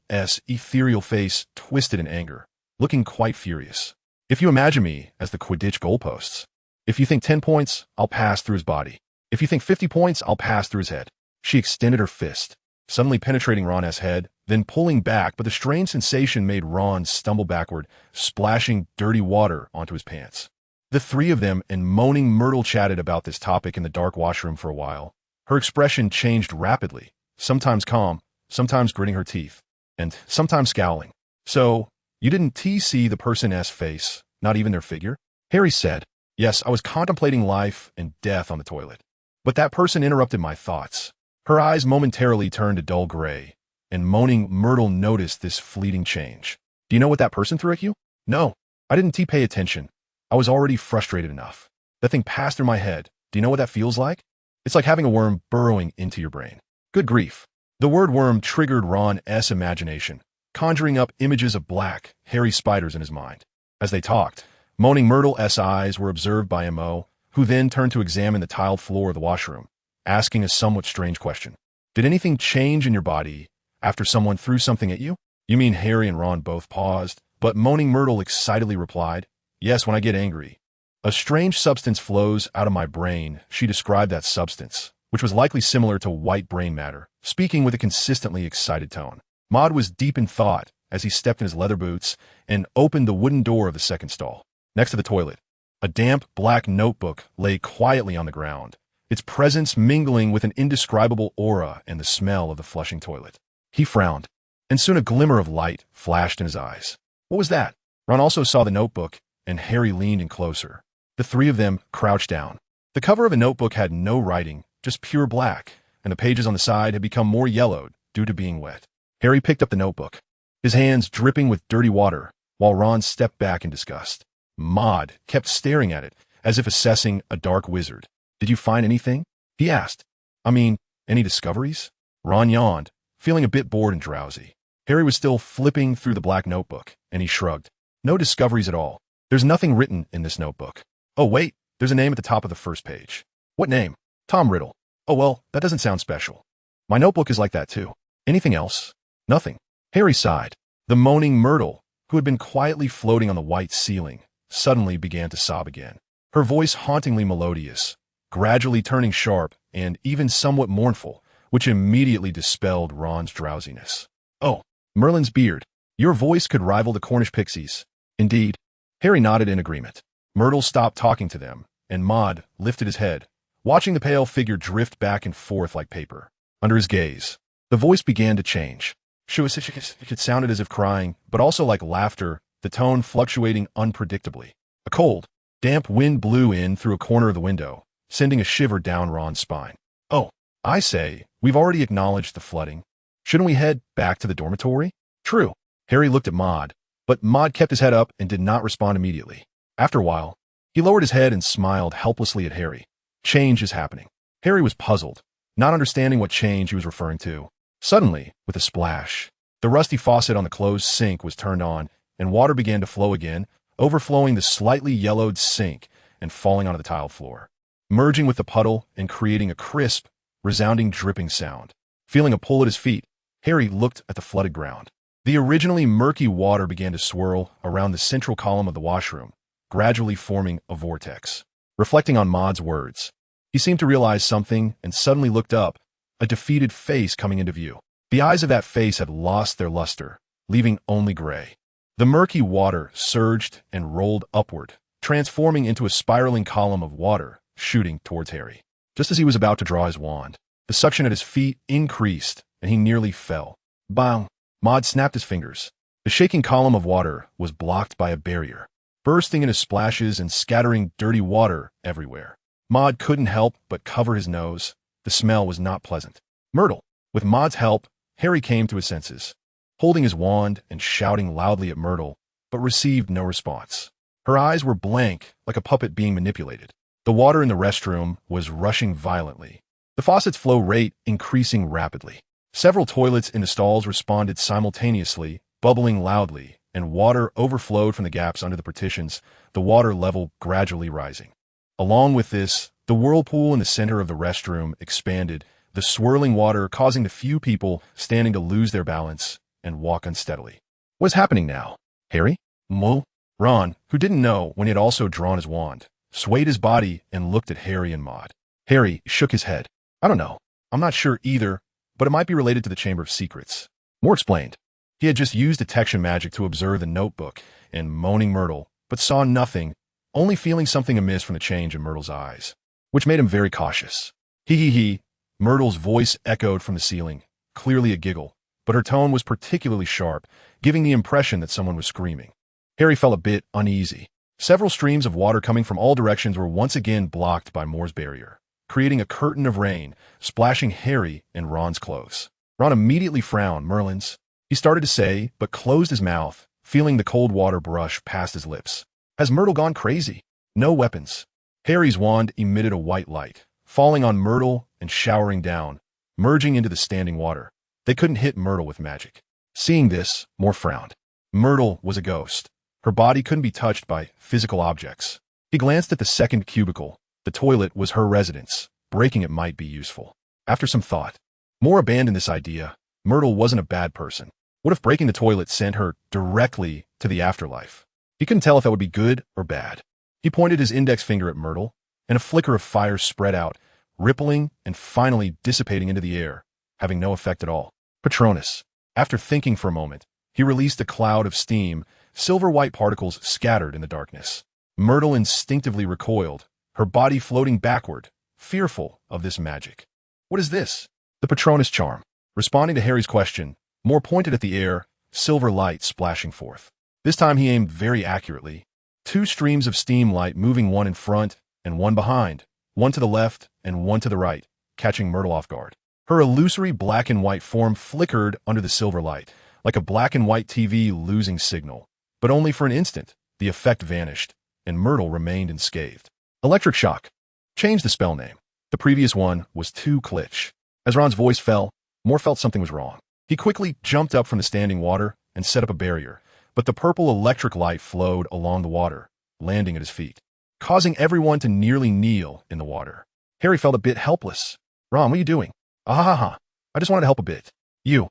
ethereal face twisted in anger, looking quite furious. If you imagine me as the Quidditch goalposts. If you think 10 points, I'll pass through his body. If you think 50 points, I'll pass through his head. She extended her fist, suddenly penetrating Ron's head, then pulling back, but the strange sensation made Ron stumble backward, splashing dirty water onto his pants. The three of them and Moaning Myrtle chatted about this topic in the dark washroom for a while. Her expression changed rapidly, sometimes calm, sometimes gritting her teeth, and sometimes scowling. So, you didn't see the person's face, not even their figure? Harry said. Yes, I was contemplating life and death on the toilet. But that person interrupted my thoughts. Her eyes momentarily turned a dull gray, and Moaning Myrtle noticed this fleeting change. Do you know what that person threw at you? No, I didn't pay attention. I was already frustrated enough. That thing passed through my head. Do you know what that feels like? It's like having a worm burrowing into your brain. Good grief. The word worm triggered Ron's imagination, conjuring up images of black, hairy spiders in his mind. As they talked, Moaning Myrtle's eyes were observed by Mo, who then turned to examine the tiled floor of the washroom, asking a somewhat strange question. Did anything change in your body after someone threw something at you? You mean Harry and Ron both paused, but Moaning Myrtle excitedly replied, Yes, when I get angry. A strange substance flows out of my brain. She described that substance, which was likely similar to white brain matter, speaking with a consistently excited tone. Maud was deep in thought as he stepped in his leather boots and opened the wooden door of the second stall. Next to the toilet, a damp black notebook lay quietly on the ground, its presence mingling with an indescribable aura and the smell of the flushing toilet. He frowned, and soon a glimmer of light flashed in his eyes. What was that? Ron also saw the notebook, and Harry leaned in closer. The three of them crouched down. The cover of a notebook had no writing, just pure black, and the pages on the side had become more yellowed due to being wet. Harry picked up the notebook, his hands dripping with dirty water, while Ron stepped back in disgust. Maud kept staring at it, as if assessing a dark wizard. Did you find anything? He asked. I mean, any discoveries? Ron yawned, feeling a bit bored and drowsy. Harry was still flipping through the black notebook, and he shrugged. No discoveries at all. There's nothing written in this notebook. Oh, wait, there's a name at the top of the first page. What name? Tom Riddle. Oh, well, that doesn't sound special. My notebook is like that, too. Anything else? Nothing. Harry sighed. The Moaning Myrtle, who had been quietly floating on the white ceiling, suddenly began to sob again. Her voice hauntingly melodious, gradually turning sharp and even somewhat mournful, which immediately dispelled Ron's drowsiness. Oh, Merlin's beard. Your voice could rival the Cornish pixies. Indeed. Harry nodded in agreement. Myrtle stopped talking to them, and Maud lifted his head, watching the pale figure drift back and forth like paper. Under his gaze, the voice began to change. It sounded as if crying, but also like laughter, the tone fluctuating unpredictably. A cold, damp wind blew in through a corner of the window, sending a shiver down Ron's spine. Oh, I say, we've already acknowledged the flooding. Shouldn't we head back to the dormitory? True. Harry looked at Maud, but Maud kept his head up and did not respond immediately. After a while, he lowered his head and smiled helplessly at Harry. Change is happening. Harry was puzzled, not understanding what change he was referring to. Suddenly, with a splash, the rusty faucet on the closed sink was turned on, and water began to flow again, overflowing the slightly yellowed sink and falling onto the tile floor, merging with the puddle and creating a crisp, resounding dripping sound. Feeling a pull at his feet, Harry looked at the flooded ground. The originally murky water began to swirl around the central column of the washroom, gradually forming a vortex. Reflecting on Maud's words, he seemed to realize something and suddenly looked up, a defeated face coming into view. The eyes of that face had lost their luster, leaving only gray. The murky water surged and rolled upward, transforming into a spiraling column of water shooting towards Harry. Just as he was about to draw his wand, the suction at his feet increased, and he nearly fell. Bang! Maud snapped his fingers. The shaking column of water was blocked by a barrier, bursting into splashes and scattering dirty water everywhere. Maud couldn't help but cover his nose. The smell was not pleasant. Myrtle. With Maud's help, Harry came to his senses, holding his wand and shouting loudly at Myrtle, but received no response. Her eyes were blank, like a puppet being manipulated. The water in the restroom was rushing violently, the faucet's flow rate increasing rapidly. Several toilets in the stalls responded simultaneously, bubbling loudly, and water overflowed from the gaps under the partitions, the water level gradually rising. Along with this, the whirlpool in the center of the restroom expanded, the swirling water causing the few people standing to lose their balance and walk unsteadily. What's happening now? Harry? Mo? Ron, who didn't know when he had also drawn his wand, swayed his body and looked at Harry and Maude. Harry shook his head. I don't know. I'm not sure either, but it might be related to the Chamber of Secrets. Moore explained. He had just used detection magic to observe the notebook and Moaning Myrtle, but saw nothing, only feeling something amiss from the change in Myrtle's eyes, which made him very cautious. He. Myrtle's voice echoed from the ceiling, clearly a giggle, but her tone was particularly sharp, giving the impression that someone was screaming. Harry felt a bit uneasy. Several streams of water coming from all directions were once again blocked by Moore's barrier, creating a curtain of rain, splashing Harry and Ron's clothes. Ron immediately frowned. Merlin's, he started to say, but closed his mouth, feeling the cold water brush past his lips. Has Myrtle gone crazy? No weapons. Harry's wand emitted a white light, falling on Myrtle and showering down, merging into the standing water. They couldn't hit Myrtle with magic. Seeing this, Moore frowned. Myrtle was a ghost. Her body couldn't be touched by physical objects. He glanced at the second cubicle. The toilet was her residence. Breaking it might be useful. After some thought, Moore abandoned this idea. Myrtle wasn't a bad person. What if breaking the toilet sent her directly to the afterlife? He couldn't tell if that would be good or bad. He pointed his index finger at Myrtle, and a flicker of fire spread out, rippling and finally dissipating into the air, having no effect at all. Patronus. After thinking for a moment, he released a cloud of steam. Silver-white particles scattered in the darkness. Myrtle instinctively recoiled, her body floating backward, fearful of this magic. What is this? The Patronus charm. Responding to Harry's question, Moore pointed at the air, silver light splashing forth. This time he aimed very accurately. Two streams of steam light moving, one in front and one behind, one to the left and one to the right, catching Myrtle off guard. Her illusory black and white form flickered under the silver light, like a black and white TV losing signal. But only for an instant. The effect vanished, and Myrtle remained unscathed. Electric shock. Change the spell name. The previous one was too glitch. As Ron's voice fell, Moore felt something was wrong. He quickly jumped up from the standing water and set up a barrier, but the purple electric light flowed along the water, landing at his feet, causing everyone to nearly kneel in the water. Harry felt a bit helpless. Ron, what are you doing? Ah. I just wanted to help a bit. You.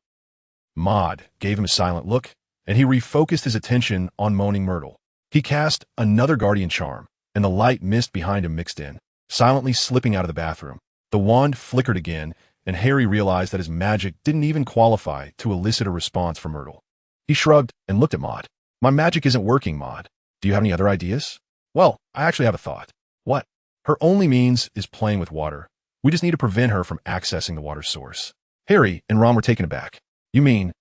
Maude gave him a silent look, and he refocused his attention on Moaning Myrtle. He cast another guardian charm, and the light mist behind him mixed in, silently slipping out of the bathroom. The wand flickered again, and Harry realized that his magic didn't even qualify to elicit a response from Myrtle. He shrugged and looked at Maude. My magic isn't working, Maude. Do you have any other ideas? Well, I actually have a thought. What? Her only means is playing with water. We just need to prevent her from accessing the water source. Harry and Ron were taken aback. You mean,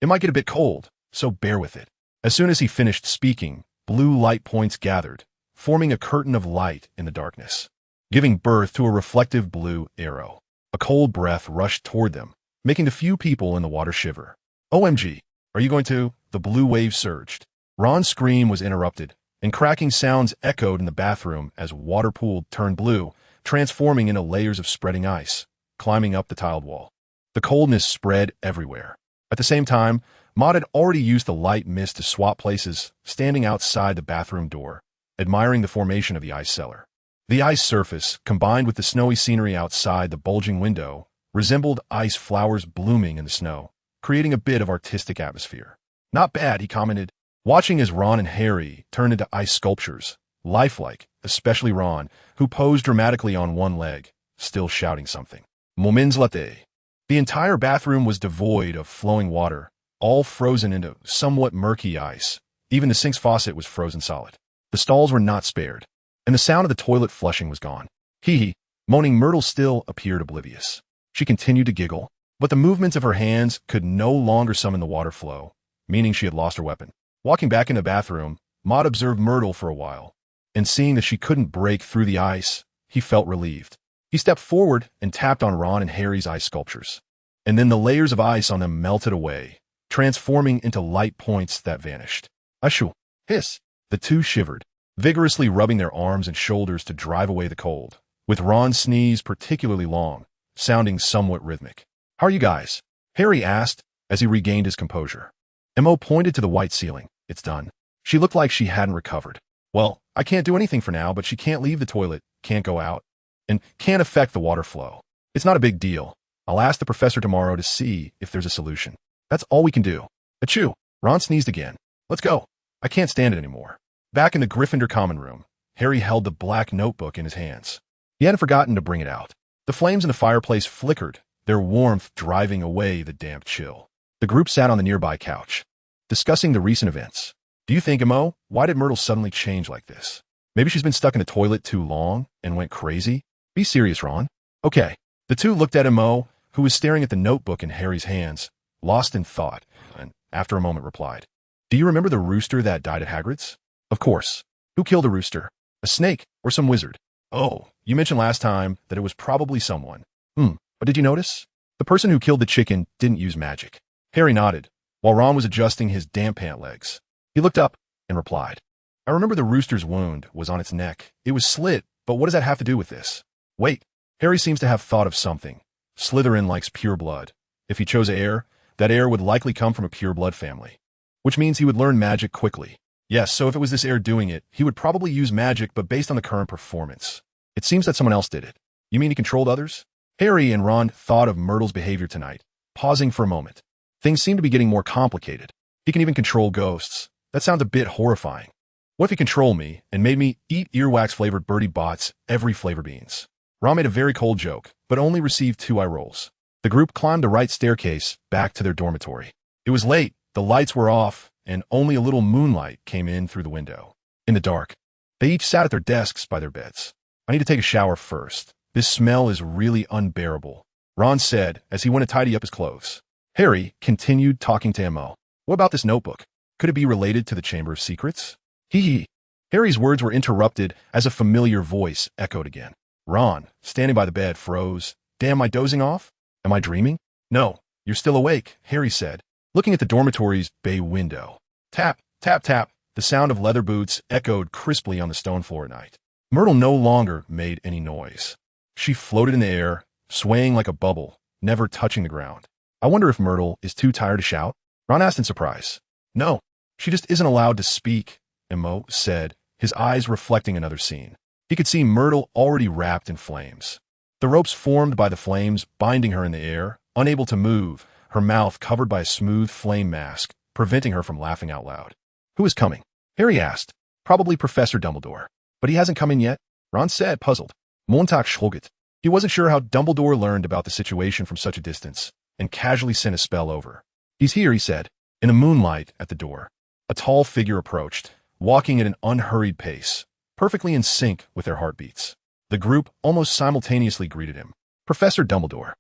it might get a bit cold, so bear with it. As soon as he finished speaking, blue light points gathered, forming a curtain of light in the darkness, giving birth to a reflective blue arrow. A cold breath rushed toward them, making the few people in the water shiver. OMG, are you going to? The blue wave surged. Ron's scream was interrupted, and cracking sounds echoed in the bathroom as water pool turned blue, transforming into layers of spreading ice, climbing up the tiled wall. The coldness spread everywhere. At the same time, Maude had already used the light mist to swap places, standing outside the bathroom door, admiring the formation of the ice cellar. The ice surface, combined with the snowy scenery outside the bulging window, resembled ice flowers blooming in the snow, creating a bit of artistic atmosphere. Not bad, he commented, watching as Ron and Harry turned into ice sculptures, lifelike, especially Ron, who posed dramatically on one leg, still shouting something. Moments latte. The entire bathroom was devoid of flowing water, all frozen into somewhat murky ice. Even the sink's faucet was frozen solid. The stalls were not spared, and the sound of the toilet flushing was gone. Hee. Moaning Myrtle still appeared oblivious. She continued to giggle, but the movements of her hands could no longer summon the water flow, meaning she had lost her weapon. Walking back in the bathroom, Maude observed Myrtle for a while, and seeing that she couldn't break through the ice, he felt relieved. He stepped forward and tapped on Ron and Harry's ice sculptures, and then the layers of ice on them melted away, transforming into light points that vanished. Ashu. Hiss. The two shivered. vigorously rubbing their arms and shoulders to drive away the cold, with Ron's sneeze particularly long, sounding somewhat rhythmic. "How are you guys?" Harry asked as he regained his composure. Mo pointed to the white ceiling. "It's done." She looked like she hadn't recovered. "Well, I can't do anything for now, but she can't leave the toilet, can't go out, and can't affect the water flow. It's not a big deal. I'll ask the professor tomorrow to see if there's a solution. That's all we can do." Achoo! Ron sneezed again. "Let's go. I can't stand it anymore." Back in the Gryffindor common room, Harry held the black notebook in his hands. He hadn't forgotten to bring it out. The flames in the fireplace flickered, their warmth driving away the damp chill. The group sat on the nearby couch, discussing the recent events. "Do you think, Mo, why did Myrtle suddenly change like this? Maybe she's been stuck in the toilet too long and went crazy? Be serious, Ron." "Okay." The two looked at Mo, who was staring at the notebook in Harry's hands, lost in thought, and after a moment replied, "Do you remember the rooster that died at Hagrid's?" "Of course. Who killed the rooster? A snake or some wizard?" "Oh, you mentioned last time that it was probably someone." But did you notice? The person who killed the chicken didn't use magic." Harry nodded, while Ron was adjusting his damp pant legs. He looked up and replied, "I remember the rooster's wound was on its neck. It was slit, but what does that have to do with this?" "Wait." Harry seems to have thought of something. Slytherin likes pure blood. If he chose heir, that heir would likely come from a pure blood family, which means he would learn magic quickly. Yes, so if it was this heir doing it, he would probably use magic, but based on the current performance. It seems that someone else did it. You mean he controlled others? Harry and Ron thought of Myrtle's behavior tonight, pausing for a moment. Things seem to be getting more complicated. He can even control ghosts. That sounds a bit horrifying. What if he controlled me and made me eat earwax-flavored Bertie Bott's every flavor beans? Ron made a very cold joke, but only received 2 eye rolls. The group climbed the right staircase back to their dormitory. It was late, the lights were off, and only a little moonlight came in through the window. In the dark, they each sat at their desks by their beds. "I need to take a shower first. This smell is really unbearable," Ron said as he went to tidy up his clothes. Harry continued talking to Mo. "What about this notebook? Could it be related to the Chamber of Secrets?" Hee. Harry's words were interrupted as a familiar voice echoed again. Ron, standing by the bed, froze. "Damn, am I dozing off? Am I dreaming?" "No, you're still awake," Harry said, looking at the dormitory's bay window. Tap, tap, tap. The sound of leather boots echoed crisply on the stone floor at night. Myrtle no longer made any noise. She floated in the air, swaying like a bubble, never touching the ground. "I wonder if Myrtle is too tired to shout?" Ron asked in surprise. "No, she just isn't allowed to speak," Mo said, his eyes reflecting another scene. He could see Myrtle already wrapped in flames. The ropes formed by the flames binding her in the air, unable to move, her mouth covered by a smooth flame mask, preventing her from laughing out loud. "Who is coming?" Harry asked. "Probably Professor Dumbledore. But he hasn't come in yet?" Ron said, puzzled. "Montag Schulget." He wasn't sure how Dumbledore learned about the situation from such a distance, and casually sent a spell over. "He's here," he said. In the moonlight at the door, a tall figure approached, walking at an unhurried pace, perfectly in sync with their heartbeats. The group almost simultaneously greeted him. "Professor Dumbledore."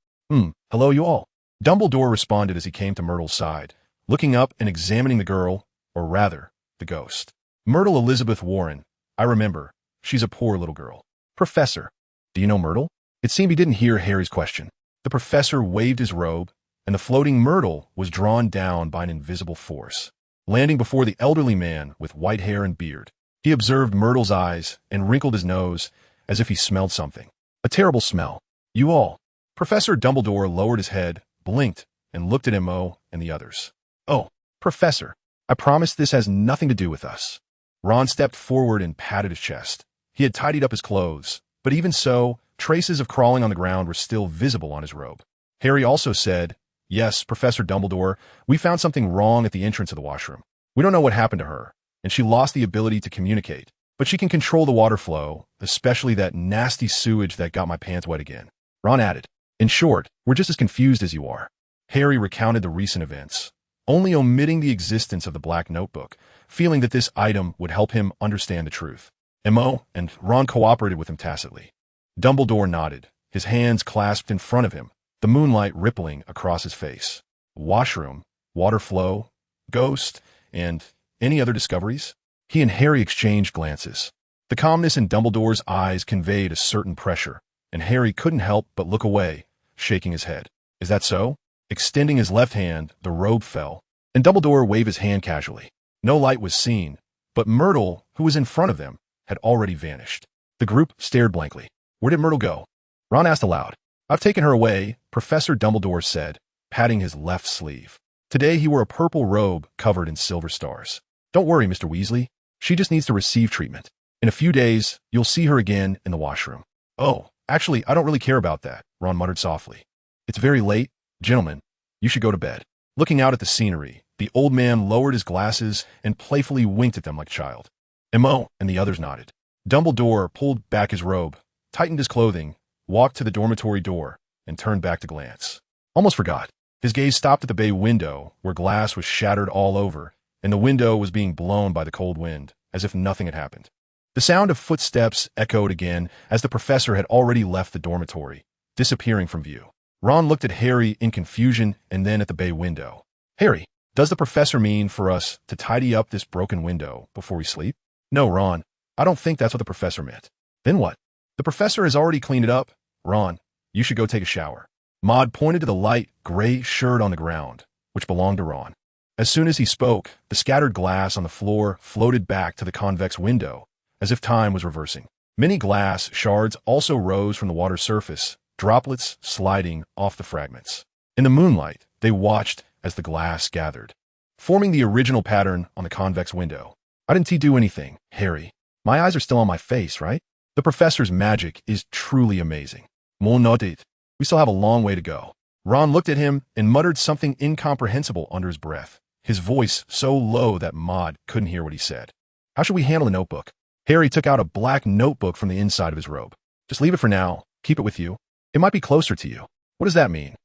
Hello, you all." Dumbledore responded as he came to Myrtle's side, looking up and examining the girl, or rather, the ghost. "Myrtle Elizabeth Warren. I remember. She's a poor little girl." "Professor, do you know Myrtle?" It seemed he didn't hear Harry's question. The professor waved his robe, and the floating Myrtle was drawn down by an invisible force, landing before the elderly man with white hair and beard. He observed Myrtle's eyes and wrinkled his nose as if he smelled something. A terrible smell. "You all." Professor Dumbledore lowered his head, blinked, and looked at Mo and the others. "Oh, Professor, I promise this has nothing to do with us." Ron stepped forward and patted his chest. He had tidied up his clothes, but even so, traces of crawling on the ground were still visible on his robe. Harry also said, "Yes, Professor Dumbledore, we found something wrong at the entrance of the washroom. We don't know what happened to her, and she lost the ability to communicate, but she can control the water flow, especially that nasty sewage that got my pants wet again." Ron added, "In short, we're just as confused as you are." Harry recounted the recent events, only omitting the existence of the black notebook, feeling that this item would help him understand the truth. Mo and Ron cooperated with him tacitly. Dumbledore nodded, his hands clasped in front of him, the moonlight rippling across his face. "Washroom, water flow, ghost, and any other discoveries?" He and Harry exchanged glances. The calmness in Dumbledore's eyes conveyed a certain pressure, and Harry couldn't help but look away, shaking his head. "Is that so?" Extending his left hand, the robe fell, and Dumbledore waved his hand casually. No light was seen, but Myrtle, who was in front of them, had already vanished. The group stared blankly. Where did Myrtle go? Ron asked aloud. I've taken her away, Professor Dumbledore said, patting his left sleeve. Today he wore a purple robe covered in silver stars. Don't worry, Mr. Weasley. She just needs to receive treatment. In a few days, you'll see her again in the washroom. Oh, actually, I don't really care about that, Ron muttered softly. It's very late. Gentlemen, you should go to bed. Looking out at the scenery, the old man lowered his glasses and playfully winked at them like a child. Mo and the others nodded. Dumbledore pulled back his robe, tightened his clothing, walked to the dormitory door, and turned back to glance. Almost forgot. His gaze stopped at the bay window, where glass was shattered all over, and the window was being blown by the cold wind, as if nothing had happened. The sound of footsteps echoed again as the professor had already left the dormitory, disappearing from view. Ron looked at Harry in confusion and then at the bay window. Harry, does the professor mean for us to tidy up this broken window before we sleep? No, Ron. I don't think that's what the professor meant. Then what? The professor has already cleaned it up. Ron, you should go take a shower. Maud pointed to the light gray shirt on the ground, which belonged to Ron. As soon as he spoke, the scattered glass on the floor floated back to the convex window, as if time was reversing. Many glass shards also rose from the water's surface, droplets sliding off the fragments. In the moonlight, they watched as the glass gathered, forming the original pattern on the convex window. Why didn't he do anything, Harry? My eyes are still on my face, right? The professor's magic is truly amazing. Mon nodded. We still have a long way to go. Ron looked at him and muttered something incomprehensible under his breath, his voice so low that Maud couldn't hear what he said. How should we handle the notebook? Harry took out a black notebook from the inside of his robe. Just leave it for now. Keep it with you. It might be closer to you. What does that mean?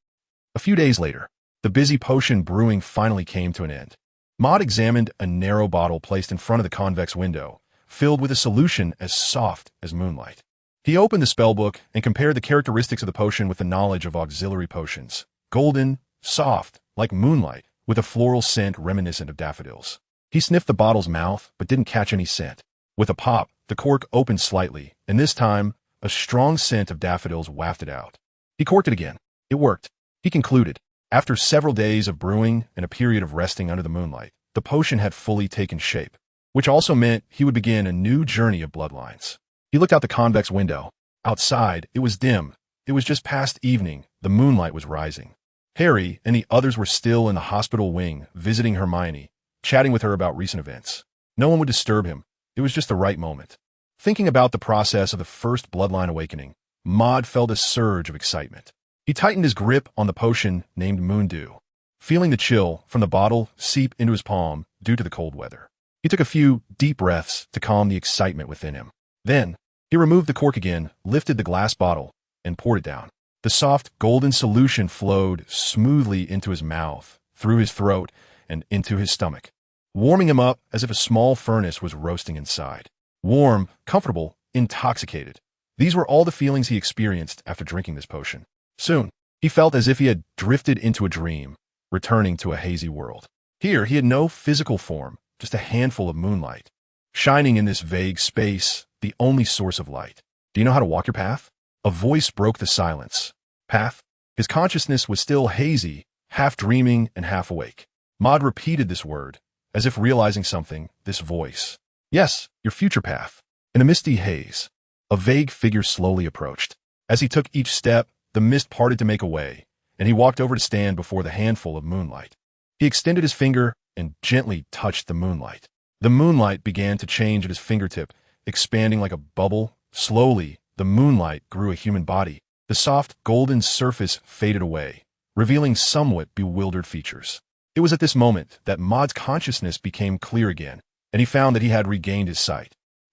A few days later, the busy potion brewing finally came to an end. Maud examined a narrow bottle placed in front of the convex window, filled with a solution as soft as moonlight. He opened the spellbook and compared the characteristics of the potion with the knowledge of auxiliary potions. Golden, soft, like moonlight, with a floral scent reminiscent of daffodils. He sniffed the bottle's mouth, but didn't catch any scent. With a pop, the cork opened slightly, and this time, a strong scent of daffodils wafted out. He corked it again. It worked. He concluded. After several days of brewing and a period of resting under the moonlight, the potion had fully taken shape, which also meant he would begin a new journey of bloodlines. He looked out the convex window. Outside, it was dim. It was just past evening. The moonlight was rising. Harry and the others were still in the hospital wing, visiting Hermione, chatting with her about recent events. No one would disturb him. It was just the right moment. Thinking about the process of the first bloodline awakening, Maud felt a surge of excitement. He tightened his grip on the potion named Moondew, feeling the chill from the bottle seep into his palm due to the cold weather. He took a few deep breaths to calm the excitement within him. Then, he removed the cork again, lifted the glass bottle, and poured it down. The soft, golden solution flowed smoothly into his mouth, through his throat, and into his stomach, warming him up as if a small furnace was roasting inside. Warm, comfortable, intoxicated. These were all the feelings he experienced after drinking this potion. Soon, he felt as if he had drifted into a dream, returning to a hazy world. Here, he had no physical form, just a handful of moonlight, shining in this vague space, the only source of light. Do you know how to walk your path? A voice broke the silence. Path? His consciousness was still hazy, half dreaming and half awake. Maud repeated this word, as if realizing something, this voice. Yes, your future path. In a misty haze, a vague figure slowly approached. As he took each step, the mist parted to make a way, and he walked over to stand before the handful of moonlight. He extended his finger and gently touched the moonlight. The moonlight began to change at his fingertip, expanding like a bubble. Slowly, the moonlight grew a human body. The soft, golden surface faded away, revealing somewhat bewildered features. It was at this moment that Maud's consciousness became clear again, and he found that he had regained his sight.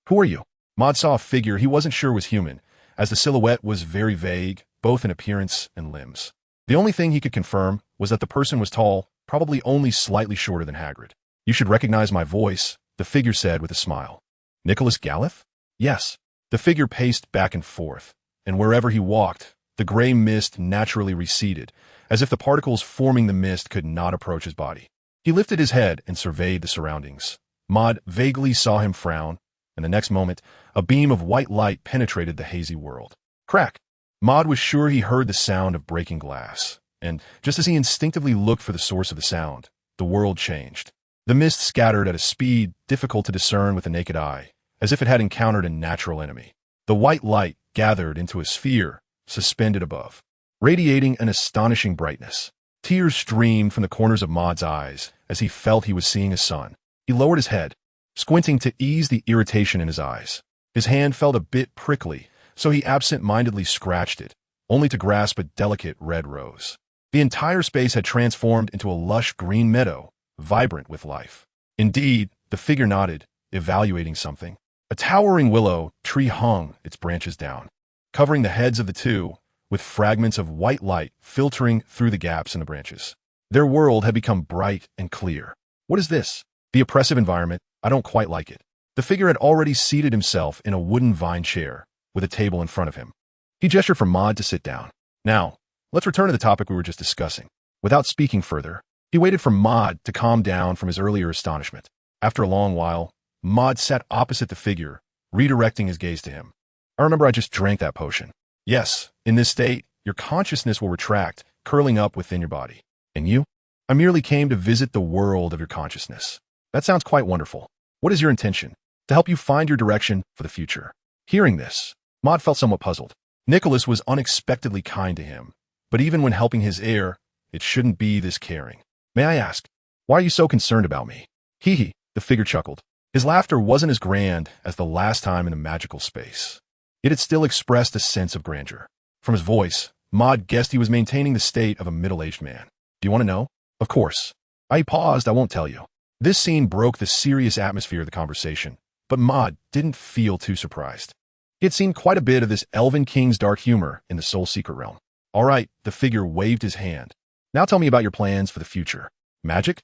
Who are you? Maud saw a figure he wasn't sure was human, as the silhouette was very vague, both in appearance and limbs. The only thing he could confirm was that the person was tall, probably only slightly shorter than Hagrid. You should recognize my voice, the figure said with a smile. Nicholas Galliff? Yes. The figure paced back and forth, and wherever he walked, the gray mist naturally receded, as if the particles forming the mist could not approach his body. He lifted his head and surveyed the surroundings. Maud vaguely saw him frown, and the next moment, a beam of white light penetrated the hazy world. Crack! Maud was sure he heard the sound of breaking glass, and just as he instinctively looked for the source of the sound, the world changed. The mist scattered at a speed difficult to discern with the naked eye, as if it had encountered a natural enemy. The white light gathered into a sphere, suspended above, radiating an astonishing brightness. Tears streamed from the corners of Maud's eyes as he felt he was seeing his son. He lowered his head, squinting to ease the irritation in his eyes. His hand felt a bit prickly, so he absent-mindedly scratched it, only to grasp a delicate red rose. The entire space had transformed into a lush green meadow, vibrant with life. Indeed, the figure nodded, evaluating something. A towering willow tree hung its branches down, covering the heads of the two, with fragments of white light filtering through the gaps in the branches. Their world had become bright and clear. What is this? The oppressive environment. I don't quite like it. The figure had already seated himself in a wooden vine chair, with a table in front of him. He gestured for Maud to sit down. Now, let's return to the topic we were just discussing. Without speaking further, he waited for Maud to calm down from his earlier astonishment. After a long while, Maud sat opposite the figure, redirecting his gaze to him. I remember I just drank that potion. Yes, in this state, your consciousness will retract, curling up within your body. And you? I merely came to visit the world of your consciousness. That sounds quite wonderful. What is your intention? To help you find your direction for the future. Hearing this, Maud felt somewhat puzzled. Nicholas was unexpectedly kind to him, but even when helping his heir, it shouldn't be this caring. May I ask, why are you so concerned about me? Hee, the figure chuckled. His laughter wasn't as grand as the last time in the magical space. Yet it still expressed a sense of grandeur. From his voice, Maud guessed he was maintaining the state of a middle-aged man. Do you want to know? Of course. I paused, I won't tell you. This scene broke the serious atmosphere of the conversation, but Maud didn't feel too surprised. He had seen quite a bit of this Elven King's dark humor in the Soul Secret realm. All right, the figure waved his hand. Now tell me about your plans for the future. Magic?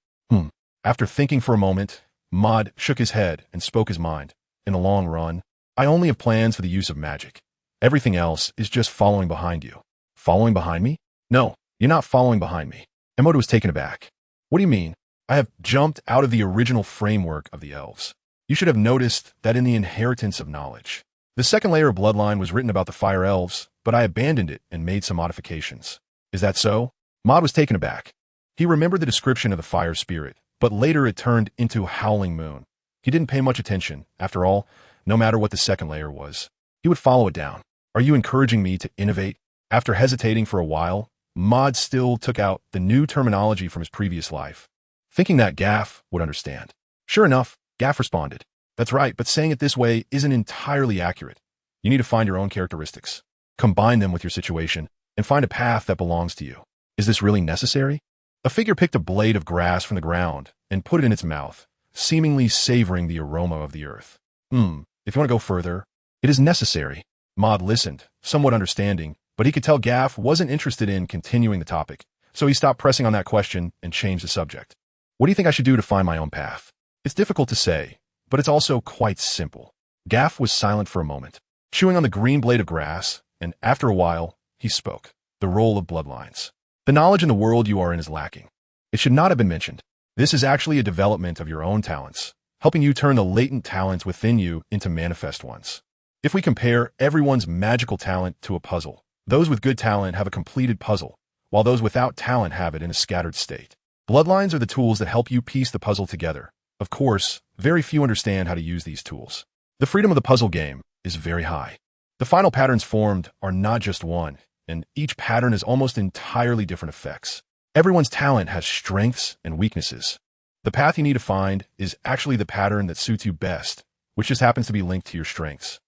After thinking for a moment, Maud shook his head and spoke his mind. In the long run, I only have plans for the use of magic. Everything else is just following behind you. Following behind me? No, you're not following behind me. Emoda was taken aback. What do you mean? I have jumped out of the original framework of the elves. You should have noticed that in the inheritance of knowledge. The second layer of bloodline was written about the fire elves, but I abandoned it and made some modifications. Is that so? Maud was taken aback. He remembered the description of the fire spirit, but later it turned into a howling moon. He didn't pay much attention. After all, no matter what the second layer was, he would follow it down. Are you encouraging me to innovate? After hesitating for a while, Maud still took out the new terminology from his previous life, thinking that Gaff would understand. Sure enough, Gaff responded. That's right, but saying it this way isn't entirely accurate. You need to find your own characteristics, combine them with your situation, and find a path that belongs to you. Is this really necessary? A figure picked a blade of grass from the ground and put it in its mouth, seemingly savoring the aroma of the earth. If you want to go further, it is necessary. Maud listened, somewhat understanding, but he could tell Gaff wasn't interested in continuing the topic, so he stopped pressing on that question and changed the subject. What do you think I should do to find my own path? It's difficult to say, but it's also quite simple. Gaff was silent for a moment, chewing on the green blade of grass, and after a while, he spoke. The role of bloodlines. The knowledge in the world you are in is lacking. It should not have been mentioned. This is actually a development of your own talents, helping you turn the latent talents within you into manifest ones. If we compare everyone's magical talent to a puzzle, those with good talent have a completed puzzle, while those without talent have it in a scattered state. Bloodlines are the tools that help you piece the puzzle together. Of course, very few understand how to use these tools. The freedom of the puzzle game is very high. The final patterns formed are not just one, and each pattern has almost entirely different effects. Everyone's talent has strengths and weaknesses. The path you need to find is actually the pattern that suits you best, which just happens to be linked to your strengths.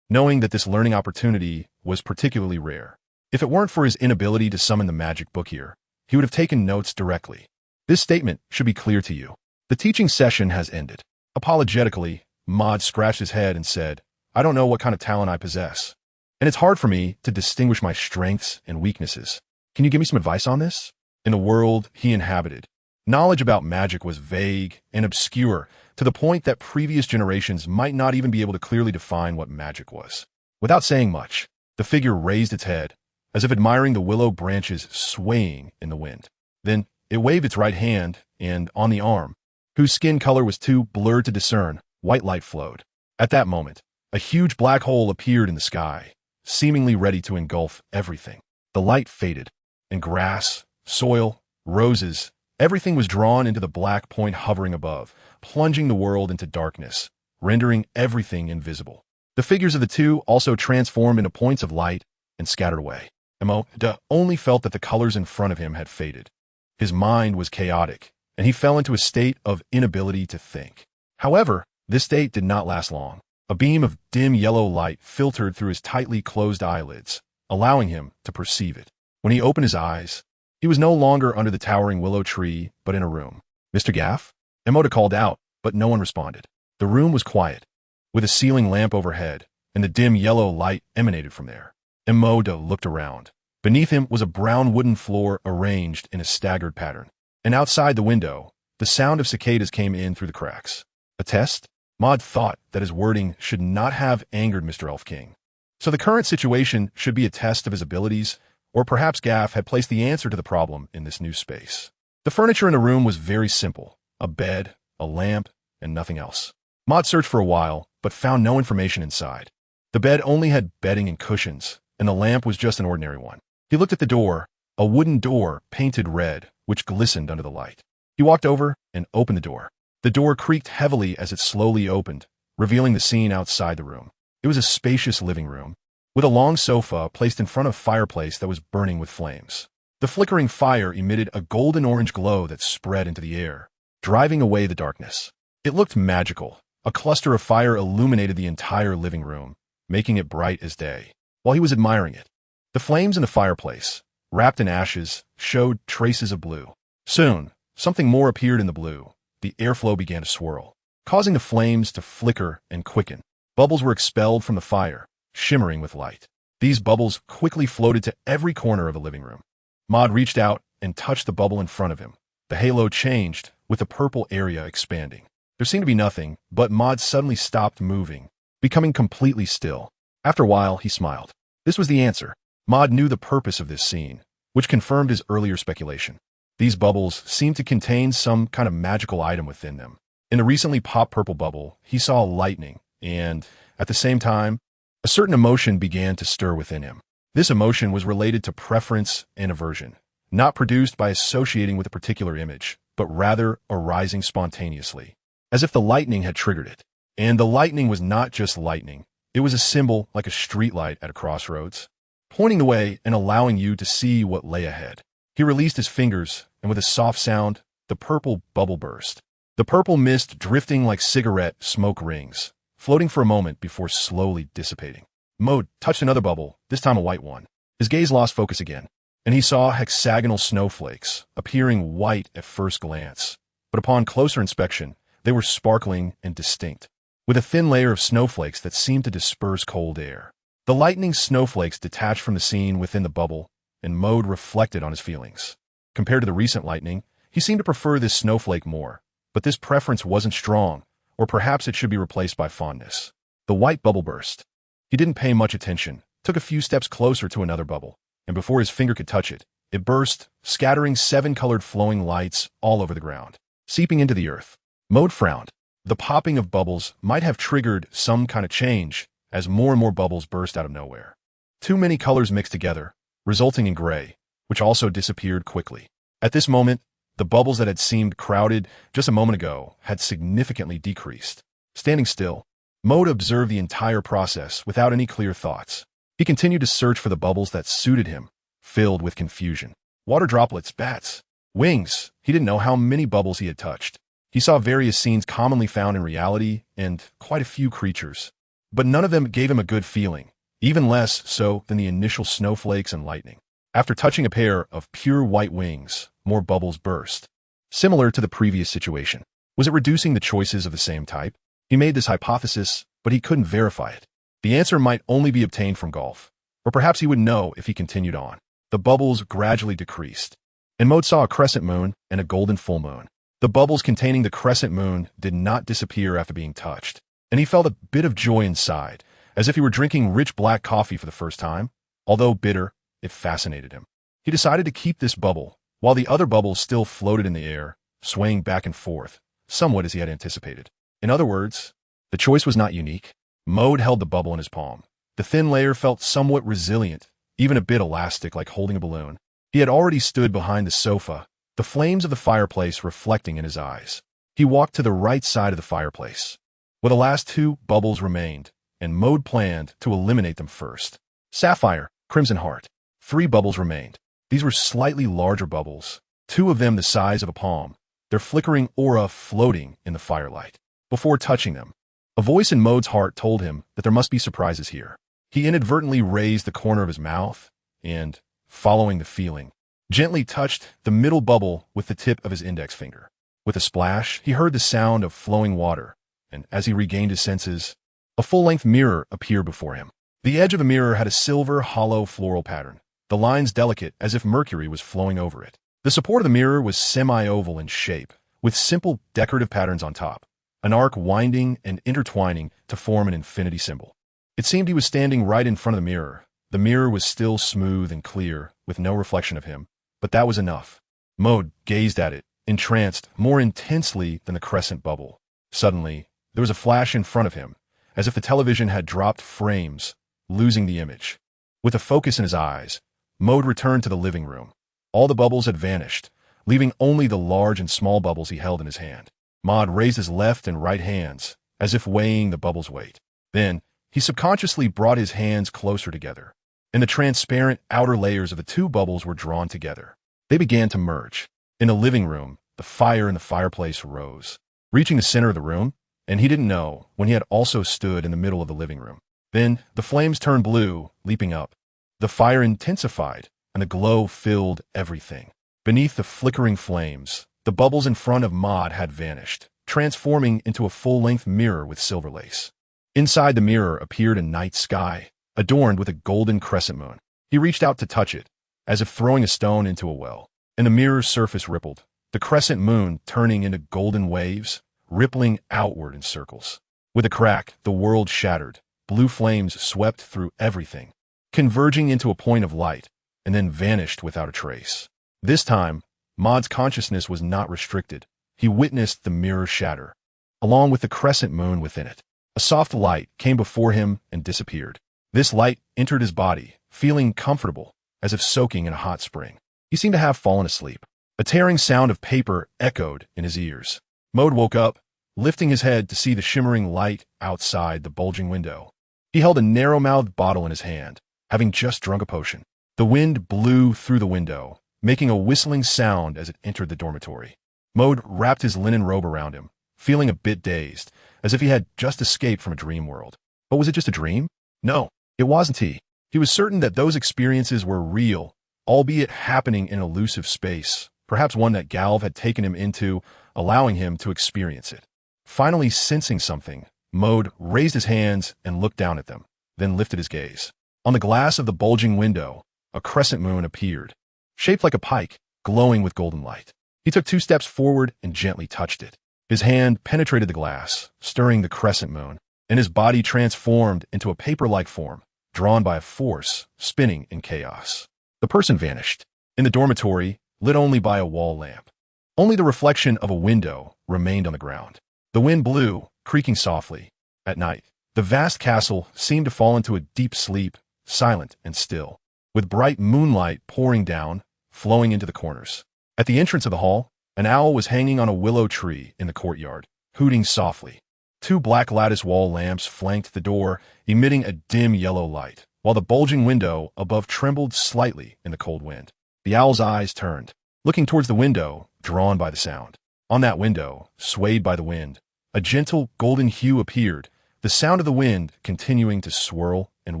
Knowing that this learning opportunity was particularly rare. If it weren't for his inability to summon the magic book here, he would have taken notes directly. This statement should be clear to you. The teaching session has ended. Apologetically, Maud scratched his head and said, I don't know what kind of talent I possess, and it's hard for me to distinguish my strengths and weaknesses. Can you give me some advice on this? In the world he inhabited, knowledge about magic was vague and obscure to the point that previous generations might not even be able to clearly define what magic was. Without saying much, the figure raised its head, as if admiring the willow branches swaying in the wind. Then it waved its right hand, and on the arm, whose skin color was too blurred to discern, white light flowed. At that moment, a huge black hole appeared in the sky, seemingly ready to engulf everything. The light faded, and grass, soil, roses, Everything was drawn into the black point hovering above, plunging the world into darkness, rendering everything invisible. The figures of the two also transformed into points of light and scattered away. Mod only felt that the colors in front of him had faded. His mind was chaotic, and he fell into a state of inability to think. However, this state did not last long. A beam of dim yellow light filtered through his tightly closed eyelids, allowing him to perceive it. When he opened his eyes, he was no longer under the towering willow tree, but in a room. "Mr. Gaff?" Mod called out, but no one responded. The room was quiet, with a ceiling lamp overhead, and the dim yellow light emanated from there. Mod looked around. Beneath him was a brown wooden floor arranged in a staggered pattern. And outside the window, the sound of cicadas came in through the cracks. A test? Mod thought that his wording should not have angered Mr. Elf King. So the current situation should be a test of his abilities, or perhaps Gaff had placed the answer to the problem in this new space. The furniture in the room was very simple: a bed, a lamp, and nothing else. Mod searched for a while, but found no information inside. The bed only had bedding and cushions, and the lamp was just an ordinary one. He looked at the door, a wooden door painted red, which glistened under the light. He walked over and opened the door. The door creaked heavily as it slowly opened, revealing the scene outside the room. It was a spacious living room, with a long sofa placed in front of a fireplace that was burning with flames. The flickering fire emitted a golden-orange glow that spread into the air, driving away the darkness. It looked magical. A cluster of fire illuminated the entire living room, making it bright as day. While he was admiring it, the flames in the fireplace, wrapped in ashes, showed traces of blue. Soon, something more appeared in the blue. The airflow began to swirl, causing the flames to flicker and quicken. Bubbles were expelled from the fire, shimmering with light. These bubbles quickly floated to every corner of the living room. Mod reached out and touched the bubble in front of him. The halo changed, with the purple area expanding. There seemed to be nothing, but Mod suddenly stopped moving, becoming completely still. After a while, he smiled. This was the answer. Mod knew the purpose of this scene, which confirmed his earlier speculation. These bubbles seemed to contain some kind of magical item within them. In the recently popped purple bubble, he saw lightning, and, at the same time, a certain emotion began to stir within him. This emotion was related to preference and aversion, not produced by associating with a particular image, but rather arising spontaneously, as if the lightning had triggered it. And the lightning was not just lightning. It was a symbol like a streetlight at a crossroads, pointing the way and allowing you to see what lay ahead. He released his fingers, and with a soft sound, the purple bubble burst. The purple mist drifting like cigarette smoke rings, floating for a moment before slowly dissipating. Mod touched another bubble, this time a white one. His gaze lost focus again, and he saw hexagonal snowflakes, appearing white at first glance. But upon closer inspection, they were sparkling and distinct, with a thin layer of snowflakes that seemed to disperse cold air. The lightning snowflakes detached from the scene within the bubble, and Mod reflected on his feelings. Compared to the recent lightning, he seemed to prefer this snowflake more, but this preference wasn't strong, or perhaps it should be replaced by fondness. The white bubble burst. He didn't pay much attention, took a few steps closer to another bubble, and before his finger could touch it, it burst, scattering 7-colored flowing lights all over the ground, seeping into the earth. Mod frowned. The popping of bubbles might have triggered some kind of change, as more and more bubbles burst out of nowhere. Too many colors mixed together, resulting in gray, which also disappeared quickly. At this moment, the bubbles that had seemed crowded just a moment ago had significantly decreased. Standing still, Mod observed the entire process without any clear thoughts. He continued to search for the bubbles that suited him, filled with confusion. Water droplets, bats, wings. He didn't know how many bubbles he had touched. He saw various scenes commonly found in reality and quite a few creatures, but none of them gave him a good feeling, even less so than the initial snowflakes and lightning. After touching a pair of pure white wings, more bubbles burst. Similar to the previous situation. Was it reducing the choices of the same type? He made this hypothesis, but he couldn't verify it. The answer might only be obtained from golf, or perhaps he would know if he continued on. The bubbles gradually decreased, and Mod saw a crescent moon and a golden full moon. The bubbles containing the crescent moon did not disappear after being touched, and he felt a bit of joy inside, as if he were drinking rich black coffee for the first time. Although bitter, it fascinated him. He decided to keep this bubble, while the other bubbles still floated in the air, swaying back and forth, somewhat as he had anticipated. In other words, the choice was not unique. Mod held the bubble in his palm. The thin layer felt somewhat resilient, even a bit elastic like holding a balloon. He had already stood behind the sofa, the flames of the fireplace reflecting in his eyes. He walked to the right side of the fireplace, where the last two bubbles remained, and Mode planned to eliminate them first. Sapphire, Crimson Heart. 3 bubbles remained. These were slightly larger bubbles, 2 of them the size of a palm, their flickering aura floating in the firelight. Before touching them, a voice in Mode's heart told him that there must be surprises here. He inadvertently raised the corner of his mouth and, following the feeling, gently touched the middle bubble with the tip of his index finger. With a splash, he heard the sound of flowing water, and as he regained his senses, a full-length mirror appeared before him. The edge of the mirror had a silver, hollow floral pattern, the lines delicate as if mercury was flowing over it. The support of the mirror was semi-oval in shape, with simple decorative patterns on top, an arc winding and intertwining to form an infinity symbol. It seemed he was standing right in front of the mirror. The mirror was still smooth and clear, with no reflection of him, but that was enough. Mode gazed at it, entranced more intensely than the crescent bubble. Suddenly, there was a flash in front of him, as if the television had dropped frames, losing the image. With a focus in his eyes, Mode returned to the living room. All the bubbles had vanished, leaving only the large and small bubbles he held in his hand. Maude raised his left and right hands, as if weighing the bubbles' weight. Then, he subconsciously brought his hands closer together, and the transparent outer layers of the 2 bubbles were drawn together. They began to merge. In the living room, the fire in the fireplace rose, reaching the center of the room, and he didn't know when he had also stood in the middle of the living room. Then, the flames turned blue, leaping up. The fire intensified, and the glow filled everything. Beneath the flickering flames, the bubbles in front of Maude had vanished, transforming into a full-length mirror with silver lace. Inside the mirror appeared a night sky, adorned with a golden crescent moon. He reached out to touch it, as if throwing a stone into a well, and the mirror's surface rippled, the crescent moon turning into golden waves, rippling outward in circles. With a crack, the world shattered. Blue flames swept through everything, converging into a point of light, and then vanished without a trace. This time, Maude's consciousness was not restricted. He witnessed the mirror shatter, along with the crescent moon within it. A soft light came before him and disappeared. This light entered his body, feeling comfortable, as if soaking in a hot spring. He seemed to have fallen asleep. A tearing sound of paper echoed in his ears. Mode woke up, lifting his head to see the shimmering light outside the bulging window. He held a narrow-mouthed bottle in his hand, having just drunk a potion. The wind blew through the window, making a whistling sound as it entered the dormitory. Mode wrapped his linen robe around him, feeling a bit dazed, as if he had just escaped from a dream world. But was it just a dream? No, it wasn't he. He was certain that those experiences were real, albeit happening in elusive space, perhaps one that Galv had taken him into, allowing him to experience it. Finally sensing something, Mode raised his hands and looked down at them, then lifted his gaze. On the glass of the bulging window, a crescent moon appeared, shaped like a pike, glowing with golden light. He took 2 steps forward and gently touched it. His hand penetrated the glass, stirring the crescent moon, and his body transformed into a paper-like form, drawn by a force, spinning in chaos. The person vanished. In the dormitory, lit only by a wall lamp. Only the reflection of a window remained on the ground. The wind blew, creaking softly. At night, the vast castle seemed to fall into a deep sleep, silent and still, with bright moonlight pouring down, flowing into the corners. At the entrance of the hall, an owl was hanging on a willow tree in the courtyard, hooting softly. 2 black lattice wall lamps flanked the door, emitting a dim yellow light, while the bulging window above trembled slightly in the cold wind. The owl's eyes turned, looking towards the window, drawn by the sound. On that window, swayed by the wind, a gentle golden hue appeared, the sound of the wind continuing to swirl and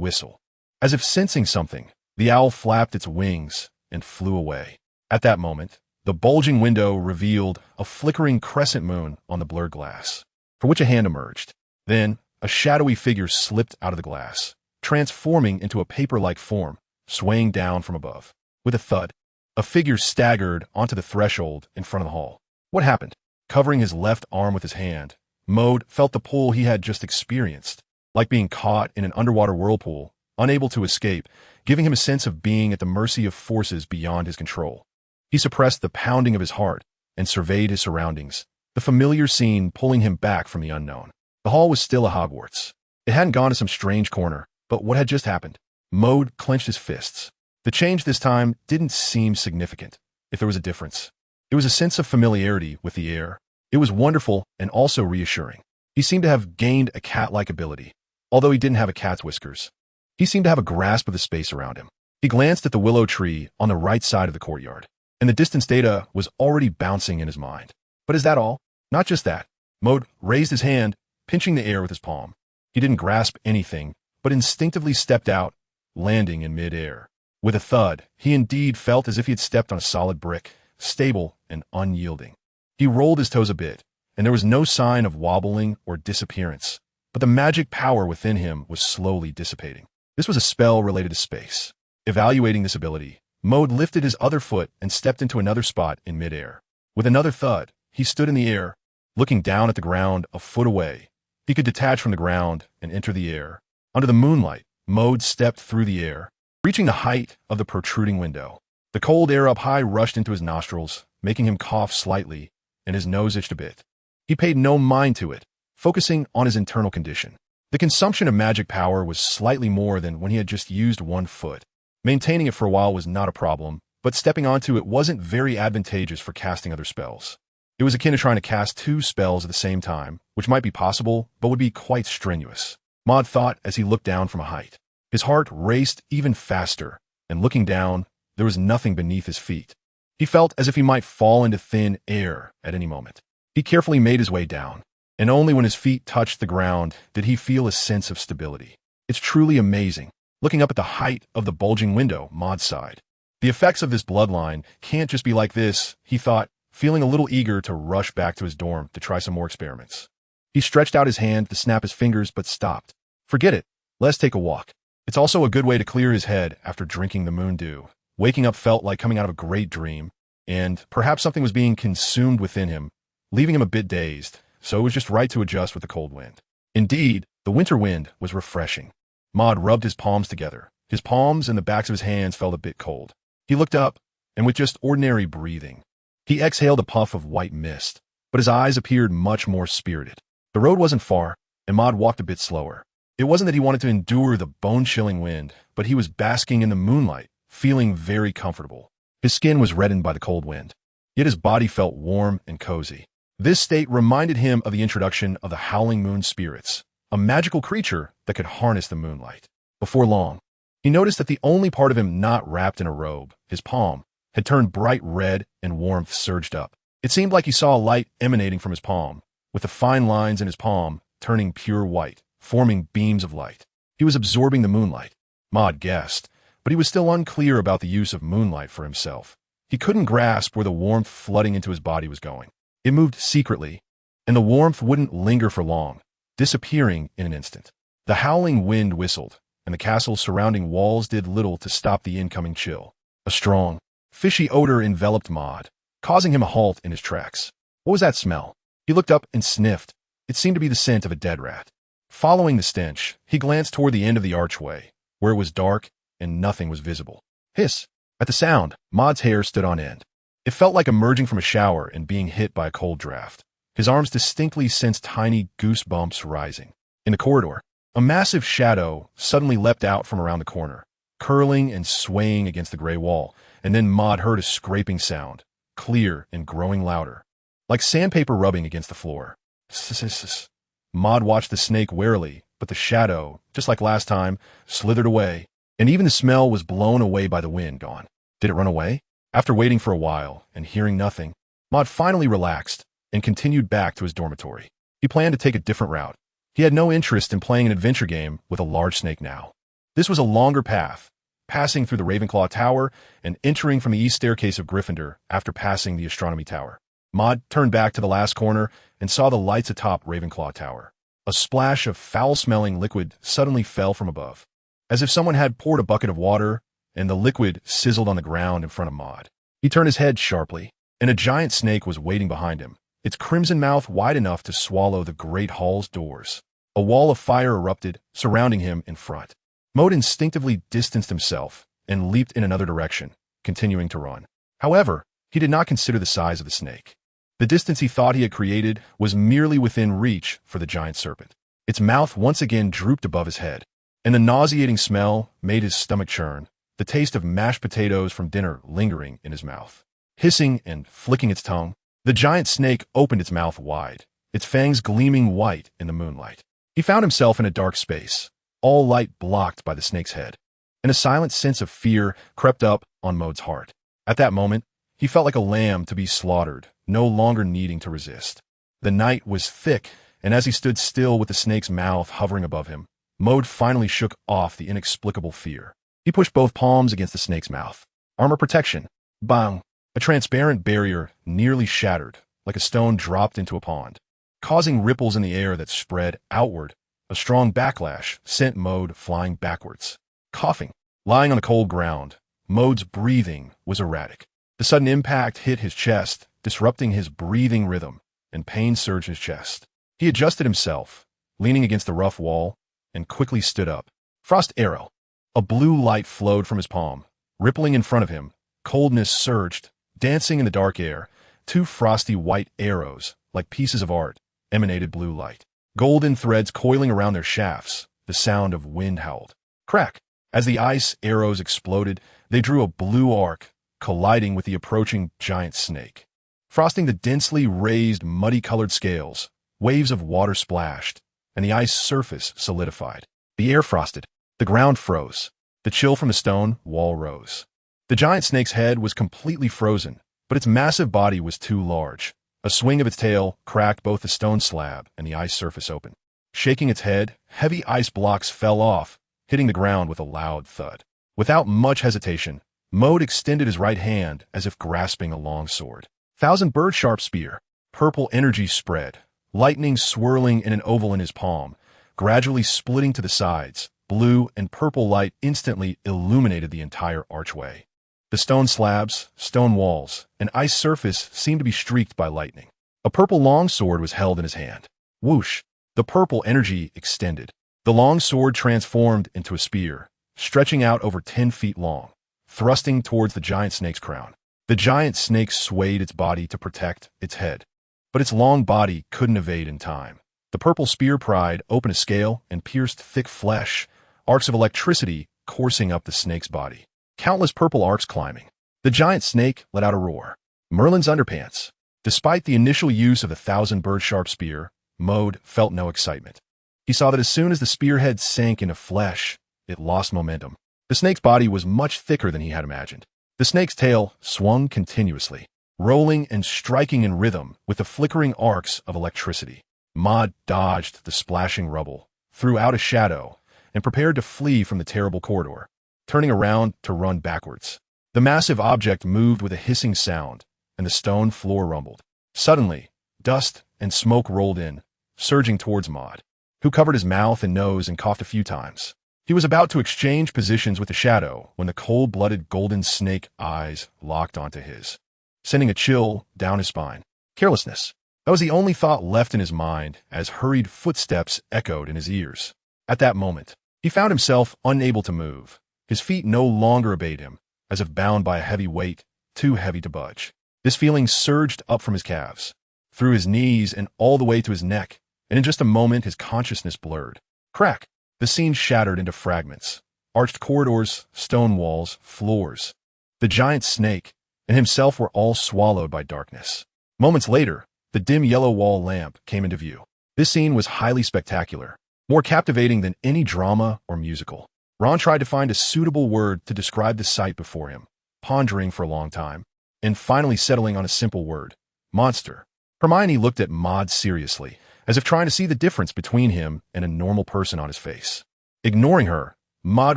whistle. As if sensing something, the owl flapped its wings and flew away. At that moment, the bulging window revealed a flickering crescent moon on the blurred glass, from which a hand emerged. Then, a shadowy figure slipped out of the glass, transforming into a paper-like form, swaying down from above. With a thud, a figure staggered onto the threshold in front of the hall. What happened? Covering his left arm with his hand, Mode felt the pull he had just experienced, like being caught in an underwater whirlpool, unable to escape, giving him a sense of being at the mercy of forces beyond his control. He suppressed the pounding of his heart and surveyed his surroundings, the familiar scene pulling him back from the unknown. The hall was still a Hogwarts. It hadn't gone to some strange corner, but what had just happened? Mode clenched his fists. The change this time didn't seem significant, if there was a difference. There was a sense of familiarity with the air. It was wonderful and also reassuring. He seemed to have gained a cat-like ability, although he didn't have a cat's whiskers. He seemed to have a grasp of the space around him. He glanced at the willow tree on the right side of the courtyard, and the distance data was already bouncing in his mind. But is that all? Not just that. Maud raised his hand, pinching the air with his palm. He didn't grasp anything, but instinctively stepped out, landing in mid-air. With a thud, he indeed felt as if he had stepped on a solid brick, stable and unyielding. He rolled his toes a bit, and there was no sign of wobbling or disappearance, but the magic power within him was slowly dissipating. This was a spell related to space. Evaluating this ability, Maud lifted his other foot and stepped into another spot in midair. With another thud, he stood in the air, looking down at the ground a foot away. He could detach from the ground and enter the air. Under the moonlight, Maud stepped through the air, reaching the height of the protruding window. The cold air up high rushed into his nostrils, making him cough slightly, and his nose itched a bit. He paid no mind to it, focusing on his internal condition. The consumption of magic power was slightly more than when he had just used one foot. Maintaining it for a while was not a problem, but stepping onto it wasn't very advantageous for casting other spells. It was akin to trying to cast two spells at the same time, which might be possible, but would be quite strenuous. Maud thought as he looked down from a height. His heart raced even faster, and looking down, there was nothing beneath his feet. He felt as if he might fall into thin air at any moment. He carefully made his way down, and only when his feet touched the ground did he feel a sense of stability. It's truly amazing. Looking up at the height of the bulging window, Maud sighed. The effects of this bloodline can't just be like this, he thought, feeling a little eager to rush back to his dorm to try some more experiments. He stretched out his hand to snap his fingers, but stopped. Forget it. Let's take a walk. It's also a good way to clear his head after drinking the moon dew. Waking up felt like coming out of a great dream, and perhaps something was being consumed within him, leaving him a bit dazed, so it was just right to adjust with the cold wind. Indeed, the winter wind was refreshing. Maud rubbed his palms together. His palms and the backs of his hands felt a bit cold. He looked up, and with just ordinary breathing, he exhaled a puff of white mist, but his eyes appeared much more spirited. The road wasn't far, and Maud walked a bit slower. It wasn't that he wanted to endure the bone-chilling wind, but he was basking in the moonlight, feeling very comfortable. His skin was reddened by the cold wind, yet his body felt warm and cozy. This state reminded him of the introduction of the Howling Moon Spirits, a magical creature that could harness the moonlight. Before long, he noticed that the only part of him not wrapped in a robe, his palm, had turned bright red and warmth surged up. It seemed like he saw a light emanating from his palm, with the fine lines in his palm turning pure white, forming beams of light. He was absorbing the moonlight. Maud guessed, but he was still unclear about the use of moonlight for himself. He couldn't grasp where the warmth flooding into his body was going. It moved secretly, and the warmth wouldn't linger for long, disappearing in an instant. The howling wind whistled, and the castle's surrounding walls did little to stop the incoming chill. A strong, fishy odor enveloped Maud, causing him a halt in his tracks. What was that smell? He looked up and sniffed. It seemed to be the scent of a dead rat. Following the stench, he glanced toward the end of the archway, where it was dark and nothing was visible. Hiss! At the sound, Maud's hair stood on end. It felt like emerging from a shower and being hit by a cold draft. His arms distinctly sensed tiny goosebumps rising. In the corridor, a massive shadow suddenly leapt out from around the corner, curling and swaying against the gray wall, and then Maud heard a scraping sound, clear and growing louder, like sandpaper rubbing against the floor. Sss. Maud watched the snake warily, but the shadow, just like last time, slithered away, and even the smell was blown away by the wind gone. Did it run away? After waiting for a while and hearing nothing, Maud finally relaxed and continued back to his dormitory. He planned to take a different route. He had no interest in playing an adventure game with a large snake now. This was a longer path, passing through the Ravenclaw Tower and entering from the east staircase of Gryffindor after passing the astronomy tower. Maud turned back to the last corner and saw the lights atop Ravenclaw Tower. A splash of foul-smelling liquid suddenly fell from above, as if someone had poured a bucket of water, and the liquid sizzled on the ground in front of Maud. He turned his head sharply, and a giant snake was waiting behind him, its crimson mouth wide enough to swallow the great hall's doors. A wall of fire erupted, surrounding him in front. Maud instinctively distanced himself and leaped in another direction, continuing to run. However, he did not consider the size of the snake. The distance he thought he had created was merely within reach for the giant serpent. Its mouth once again drooped above his head, and the nauseating smell made his stomach churn, the taste of mashed potatoes from dinner lingering in his mouth. Hissing and flicking its tongue, the giant snake opened its mouth wide, its fangs gleaming white in the moonlight. He found himself in a dark space, all light blocked by the snake's head, and a silent sense of fear crept up on Maud's heart. At that moment, he felt like a lamb to be slaughtered, no longer needing to resist. The night was thick, and as he stood still with the snake's mouth hovering above him, Maud finally shook off the inexplicable fear. He pushed both palms against the snake's mouth. Armor protection. Bang! A transparent barrier nearly shattered, like a stone dropped into a pond, causing ripples in the air that spread outward. A strong backlash sent Maud flying backwards. Coughing, lying on the cold ground, Maud's breathing was erratic. The sudden impact hit his chest, disrupting his breathing rhythm, and pain surged his chest. He adjusted himself, leaning against the rough wall, and quickly stood up. Frost arrow. A blue light flowed from his palm, rippling in front of him. Coldness surged, dancing in the dark air. Two frosty white arrows, like pieces of art, emanated blue light. Golden threads coiling around their shafts, the sound of wind howled. Crack! As the ice arrows exploded, they drew a blue arc, colliding with the approaching giant snake. Frosting the densely raised, muddy-colored scales, waves of water splashed, and the ice surface solidified. The air frosted. The ground froze. The chill from the stone wall rose. The giant snake's head was completely frozen, but its massive body was too large. A swing of its tail cracked both the stone slab and the ice surface open. Shaking its head, heavy ice blocks fell off, hitting the ground with a loud thud. Without much hesitation, Maud extended his right hand as if grasping a long sword. Thousand bird sharp spear. Purple energy spread, lightning swirling in an oval in his palm, gradually splitting to the sides. Blue and purple light instantly illuminated the entire archway. The stone slabs, stone walls, and ice surface seemed to be streaked by lightning. A purple longsword was held in his hand. Whoosh! The purple energy extended. The longsword transformed into a spear, stretching out over 10 feet long, thrusting towards the giant snake's crown. The giant snake swayed its body to protect its head, but its long body couldn't evade in time. The purple spear pried open a scale and pierced thick flesh, arcs of electricity coursing up the snake's body. Countless purple arcs climbing. The giant snake let out a roar. Merlin's underpants. Despite the initial use of the 1,000-bird-sharp spear, Maud felt no excitement. He saw that as soon as the spearhead sank into flesh, it lost momentum. The snake's body was much thicker than he had imagined. The snake's tail swung continuously, rolling and striking in rhythm with the flickering arcs of electricity. Maud dodged the splashing rubble, threw out a shadow, and prepared to flee from the terrible corridor, turning around to run backwards. The massive object moved with a hissing sound, and the stone floor rumbled. Suddenly, dust and smoke rolled in, surging towards Maud, who covered his mouth and nose and coughed a few times. He was about to exchange positions with the shadow when the cold-blooded golden snake eyes locked onto his, sending a chill down his spine. Carelessness. That was the only thought left in his mind as hurried footsteps echoed in his ears. At that moment, he found himself unable to move. His feet no longer obeyed him, as if bound by a heavy weight, too heavy to budge. This feeling surged up from his calves, through his knees and all the way to his neck, and in just a moment his consciousness blurred. Crack! The scene shattered into fragments. Arched corridors, stone walls, floors. The giant snake and himself were all swallowed by darkness. Moments later, the dim yellow wall lamp came into view. This scene was highly spectacular, more captivating than any drama or musical. Ron tried to find a suitable word to describe the sight before him, pondering for a long time, and finally settling on a simple word: monster. Hermione looked at Maud seriously, as if trying to see the difference between him and a normal person on his face. Ignoring her, Maud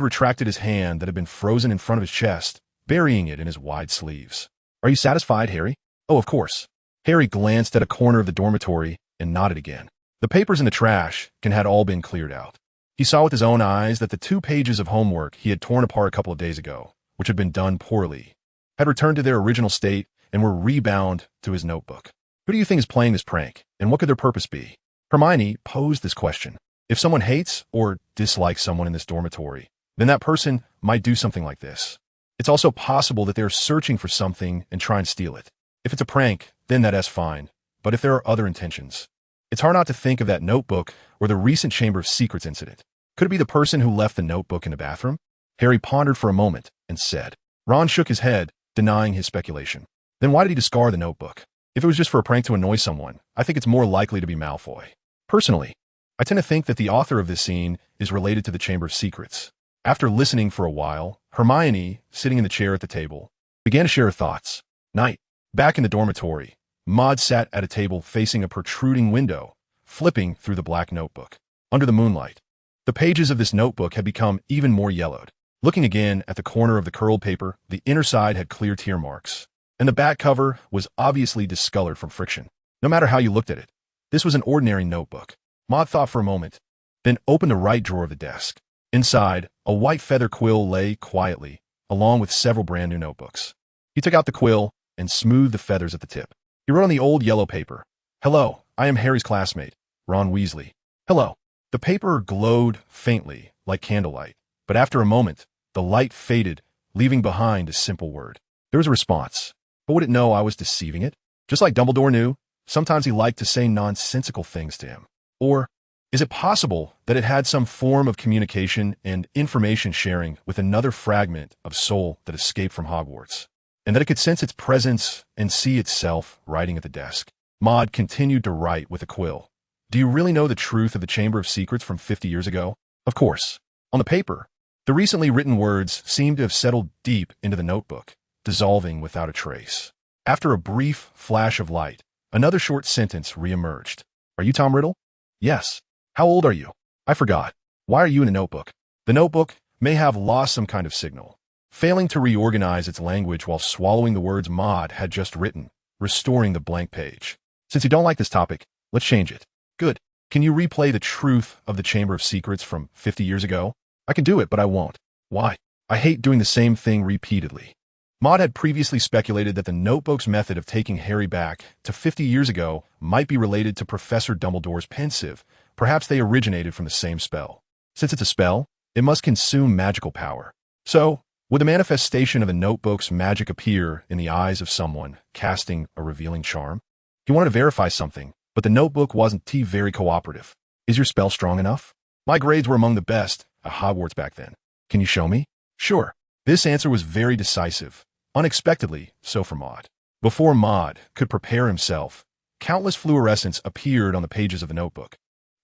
retracted his hand that had been frozen in front of his chest, burying it in his wide sleeves. Are you satisfied, Harry? Oh, of course. Harry glanced at a corner of the dormitory and nodded again. The papers in the trash can had all been cleared out. He saw with his own eyes that the 2 pages of homework he had torn apart a couple of days ago, which had been done poorly, had returned to their original state and were rebound to his notebook. Who do you think is playing this prank, and what could their purpose be? Hermione posed this question. If someone hates or dislikes someone in this dormitory, then that person might do something like this. It's also possible that they're searching for something and trying to steal it. If it's a prank, then that's fine, but if there are other intentions, it's hard not to think of that notebook or the recent Chamber of Secrets incident. Could it be the person who left the notebook in the bathroom? Harry pondered for a moment and said. Ron shook his head, denying his speculation. Then why did he discard the notebook? If it was just for a prank to annoy someone, I think it's more likely to be Malfoy. Personally, I tend to think that the author of this scene is related to the Chamber of Secrets. After listening for a while, Hermione, sitting in the chair at the table, began to share her thoughts. Night. Back in the dormitory, Maud sat at a table facing a protruding window, flipping through the black notebook. Under the moonlight, the pages of this notebook had become even more yellowed. Looking again at the corner of the curled paper, the inner side had clear tear marks, and the back cover was obviously discolored from friction. No matter how you looked at it, this was an ordinary notebook. Maud thought for a moment, then opened the right drawer of the desk. Inside, a white feather quill lay quietly, along with several brand new notebooks. He took out the quill and smoothed the feathers at the tip. He wrote on the old yellow paper, "Hello, I am Harry's classmate, Ron Weasley." Hello. The paper glowed faintly, like candlelight, but after a moment, the light faded, leaving behind a simple word. There was a response, but would it know I was deceiving it? Just like Dumbledore knew, sometimes he liked to say nonsensical things to him. Or is it possible that it had some form of communication and information sharing with another fragment of soul that escaped from Hogwarts, and that it could sense its presence and see itself writing at the desk? Maud continued to write with a quill. Do you really know the truth of the Chamber of Secrets from 50 years ago? Of course. On the paper, the recently written words seemed to have settled deep into the notebook, dissolving without a trace. After a brief flash of light, another short sentence reemerged. Are you Tom Riddle? Yes. How old are you? I forgot. Why are you in the notebook? The notebook may have lost some kind of signal, failing to reorganize its language while swallowing the words Maud had just written, restoring the blank page. Since you don't like this topic, let's change it. Good. Can you replay the truth of the Chamber of Secrets from 50 years ago? I can do it, but I won't. Why? I hate doing the same thing repeatedly. Maud had previously speculated that the notebook's method of taking Harry back to 50 years ago might be related to Professor Dumbledore's pensive. Perhaps they originated from the same spell. Since it's a spell, it must consume magical power. So, would the manifestation of the notebook's magic appear in the eyes of someone casting a revealing charm? He wanted to verify something, but the notebook wasn't very cooperative. Is your spell strong enough? My grades were among the best at Hogwarts back then. Can you show me? Sure. This answer was very decisive. Unexpectedly, so for Maud. Before Maud could prepare himself, countless fluorescents appeared on the pages of the notebook,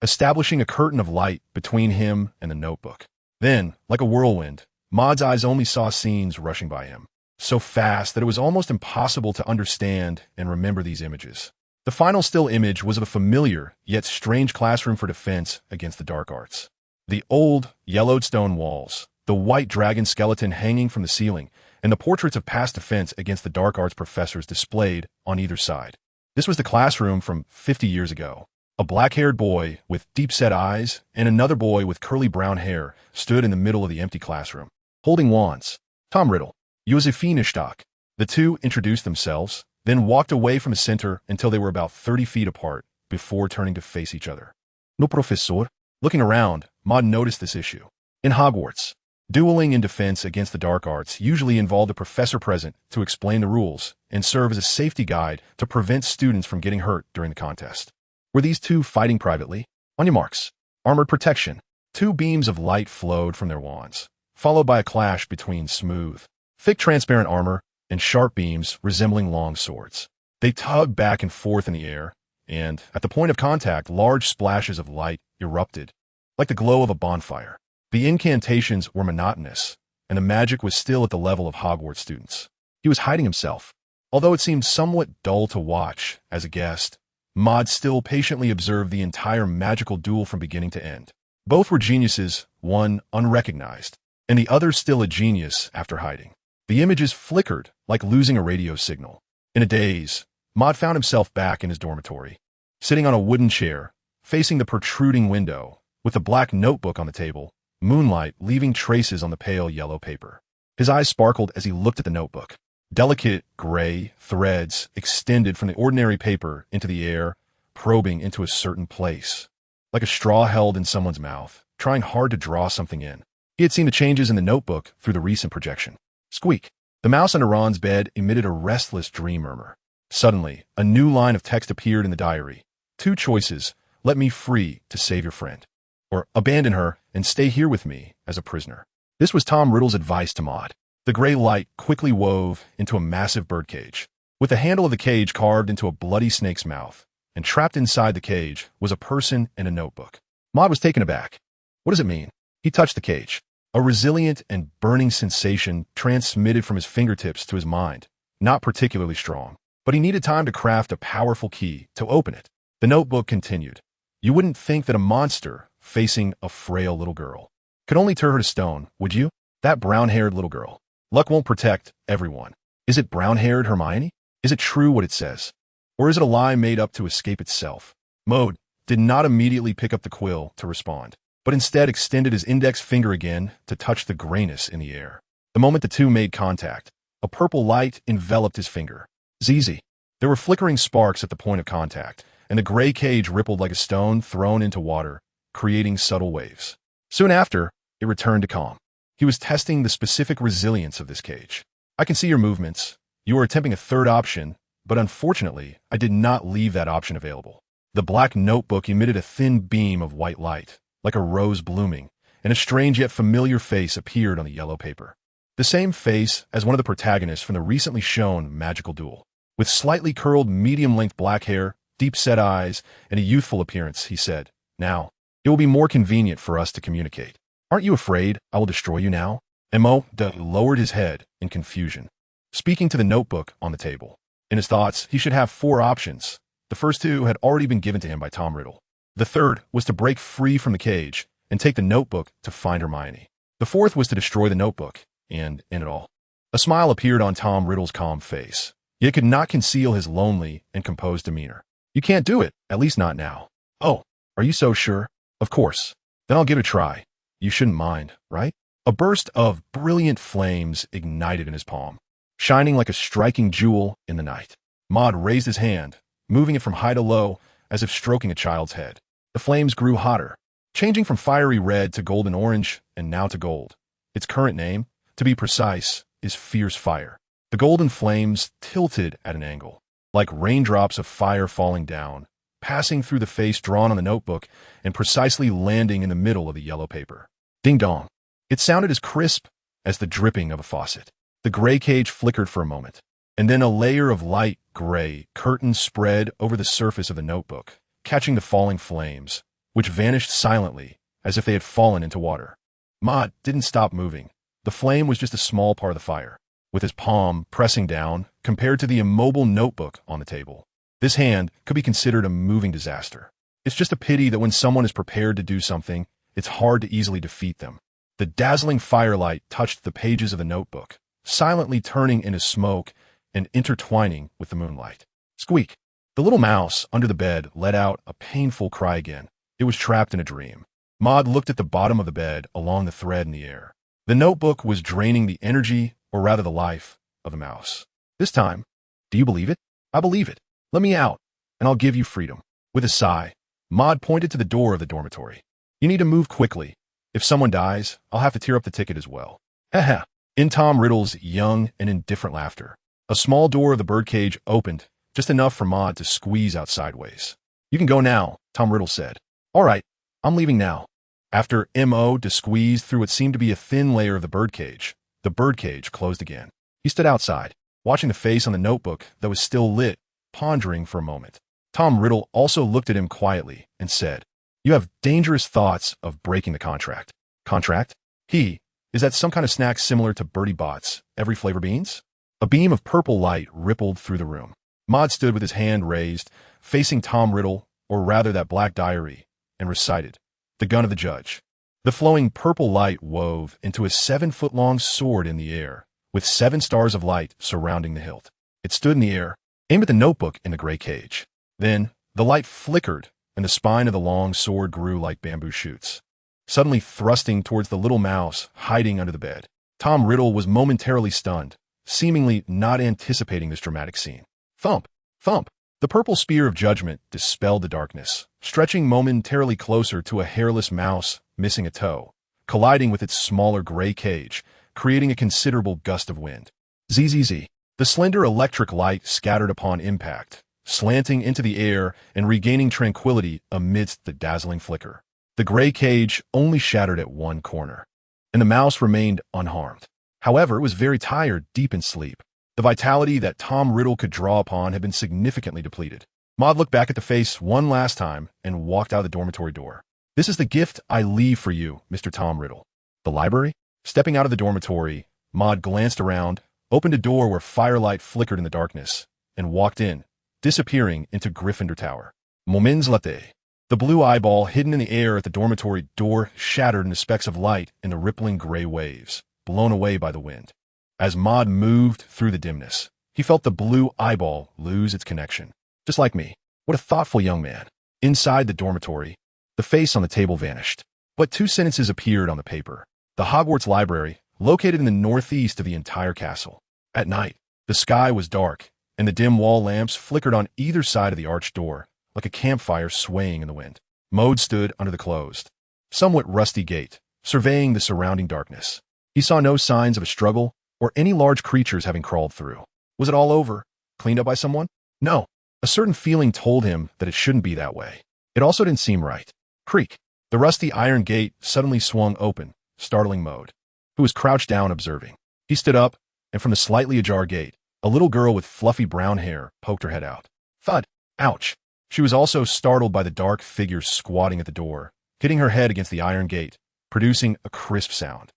establishing a curtain of light between him and the notebook. Then, like a whirlwind, Maud's eyes only saw scenes rushing by him, so fast that it was almost impossible to understand and remember these images. The final still image was of a familiar, yet strange classroom for defense against the dark arts. The old, yellowed stone walls, the white dragon skeleton hanging from the ceiling, and the portraits of past defense against the dark arts professors displayed on either side. This was the classroom from 50 years ago. A black-haired boy with deep-set eyes and another boy with curly brown hair stood in the middle of the empty classroom, holding wands. Tom Riddle, Josephine Stock. The two introduced themselves, then walked away from the center until they were about 30 feet apart before turning to face each other. No professor. Looking around, Maud noticed this issue. In Hogwarts, dueling in defense against the dark arts usually involved a professor present to explain the rules and serve as a safety guide to prevent students from getting hurt during the contest. Were these two fighting privately? On your marks. Armored protection. Two beams of light flowed from their wands, followed by a clash between smooth, thick transparent armor and sharp beams resembling long swords. They tugged back and forth in the air, and, at the point of contact, large splashes of light erupted, like the glow of a bonfire. The incantations were monotonous, and the magic was still at the level of Hogwarts students. He was hiding himself. Although it seemed somewhat dull to watch as a guest, Maud still patiently observed the entire magical duel from beginning to end. Both were geniuses, one unrecognized, and the other still a genius after hiding. The images flickered like losing a radio signal. In a daze, Maud found himself back in his dormitory, sitting on a wooden chair, facing the protruding window, with a black notebook on the table, moonlight leaving traces on the pale yellow paper. His eyes sparkled as he looked at the notebook. Delicate, gray threads extended from the ordinary paper into the air, probing into a certain place, like a straw held in someone's mouth, trying hard to draw something in. He had seen the changes in the notebook through the recent projection. Squeak. The mouse under Ron's bed emitted a restless dream murmur. Suddenly, a new line of text appeared in the diary. Two choices: let me free to save your friend, or abandon her and stay here with me as a prisoner. This was Tom Riddle's advice to Maud. The gray light quickly wove into a massive birdcage, with the handle of the cage carved into a bloody snake's mouth, and trapped inside the cage was a person and a notebook. Maud was taken aback. What does it mean? He touched the cage. A resilient and burning sensation transmitted from his fingertips to his mind, not particularly strong, but he needed time to craft a powerful key to open it. The notebook continued. You wouldn't think that a monster facing a frail little girl could only turn her to stone, would you? That brown-haired little girl. Luck won't protect everyone. Is it brown-haired Hermione? Is it true what it says? Or is it a lie made up to escape itself? Maud did not immediately pick up the quill to respond, but instead extended his index finger again to touch the grayness in the air. The moment the two made contact, a purple light enveloped his finger. Zizi. There were flickering sparks at the point of contact, and the gray cage rippled like a stone thrown into water, creating subtle waves. Soon after, it returned to calm. He was testing the specific resilience of this cage. I can see your movements. You are attempting a third option, but unfortunately, I did not leave that option available. The black notebook emitted a thin beam of white light, like a rose blooming, and a strange yet familiar face appeared on the yellow paper. The same face as one of the protagonists from the recently shown magical duel. With slightly curled, medium-length black hair, deep-set eyes, and a youthful appearance, he said, Now, it will be more convenient for us to communicate. Aren't you afraid I will destroy you now? Mo lowered his head in confusion, speaking to the notebook on the table. In his thoughts, he should have 4 options. The first 2 had already been given to him by Tom Riddle. The third was to break free from the cage and take the notebook to find Hermione. The fourth was to destroy the notebook, and in it all, a smile appeared on Tom Riddle's calm face, yet could not conceal his lonely and composed demeanor. You can't do it, at least not now. Oh, are you so sure? Of course. Then I'll give it a try. You shouldn't mind, right? A burst of brilliant flames ignited in his palm, shining like a striking jewel in the night. Maud raised his hand, moving it from high to low, as if stroking a child's head. The flames grew hotter, changing from fiery red to golden orange, and now to gold. Its current name, to be precise, is Fierce Fire. The golden flames tilted at an angle, like raindrops of fire falling down, passing through the face drawn on the notebook and precisely landing in the middle of the yellow paper. Ding-dong. It sounded as crisp as the dripping of a faucet. The gray cage flickered for a moment, and then a layer of light gray curtains spread over the surface of the notebook, catching the falling flames, which vanished silently as if they had fallen into water. Maud didn't stop moving. The flame was just a small part of the fire, with his palm pressing down compared to the immobile notebook on the table. This hand could be considered a moving disaster. It's just a pity that when someone is prepared to do something, it's hard to easily defeat them. The dazzling firelight touched the pages of the notebook, silently turning into smoke and intertwining with the moonlight. Squeak! The little mouse under the bed let out a painful cry again. It was trapped in a dream. Maud looked at the bottom of the bed along the thread in the air. The notebook was draining the energy, or rather the life, of the mouse. This time, do you believe it? I believe it. Let me out, and I'll give you freedom. With a sigh, Maud pointed to the door of the dormitory. You need to move quickly. If someone dies, I'll have to tear up the ticket as well. Haha. In Tom Riddle's young and indifferent laughter, a small door of the birdcage opened, just enough for Maud to squeeze out sideways. You can go now, Tom Riddle said. All right, I'm leaving now. After M.O. squeezed through what seemed to be a thin layer of the birdcage closed again. He stood outside, watching the face on the notebook that was still lit, pondering for a moment. Tom Riddle also looked at him quietly and said, You have dangerous thoughts of breaking the contract. Contract? Is that some kind of snack similar to Bertie Bott's every flavor beans? A beam of purple light rippled through the room. Maud stood with his hand raised, facing Tom Riddle, or rather that black diary, and recited, The gun of the judge. The flowing purple light wove into a 7-foot-long sword in the air, with 7 stars of light surrounding the hilt. It stood in the air, aimed at the notebook in the gray cage. Then, the light flickered, and the spine of the long sword grew like bamboo shoots, suddenly thrusting towards the little mouse hiding under the bed. Tom Riddle was momentarily stunned, seemingly not anticipating this dramatic scene. Thump! Thump! The purple spear of judgment dispelled the darkness, stretching momentarily closer to a hairless mouse missing a toe, colliding with its smaller gray cage, creating a considerable gust of wind. Zzz. The slender electric light scattered upon impact, slanting into the air and regaining tranquility amidst the dazzling flicker. The gray cage only shattered at one corner, and the mouse remained unharmed. However, it was very tired, deep in sleep. The vitality that Tom Riddle could draw upon had been significantly depleted. Maud looked back at the face one last time and walked out the dormitory door. "This is the gift I leave for you, Mr. Tom Riddle." The library? Stepping out of the dormitory, Maud glanced around, opened a door where firelight flickered in the darkness, and walked in, disappearing into Gryffindor Tower. Moments later, the blue eyeball hidden in the air at the dormitory door shattered into specks of light in the rippling gray waves, blown away by the wind. As Maud moved through the dimness, he felt the blue eyeball lose its connection. Just like me. What a thoughtful young man. Inside the dormitory, the face on the table vanished. But two sentences appeared on the paper. The Hogwarts library, located in the northeast of the entire castle. At night, the sky was dark, and the dim wall lamps flickered on either side of the arched door, like a campfire swaying in the wind. Maud stood under the closed, somewhat rusty gate, surveying the surrounding darkness. He saw no signs of a struggle or any large creatures having crawled through. Was it all over? Cleaned up by someone? No. A certain feeling told him that it shouldn't be that way. It also didn't seem right. Creak. The rusty iron gate suddenly swung open, startling Maud, who was crouched down observing. He stood up, and from the slightly ajar gate, a little girl with fluffy brown hair poked her head out. Thud! Ouch! She was also startled by the dark figure squatting at the door, hitting her head against the iron gate, producing a crisp sound.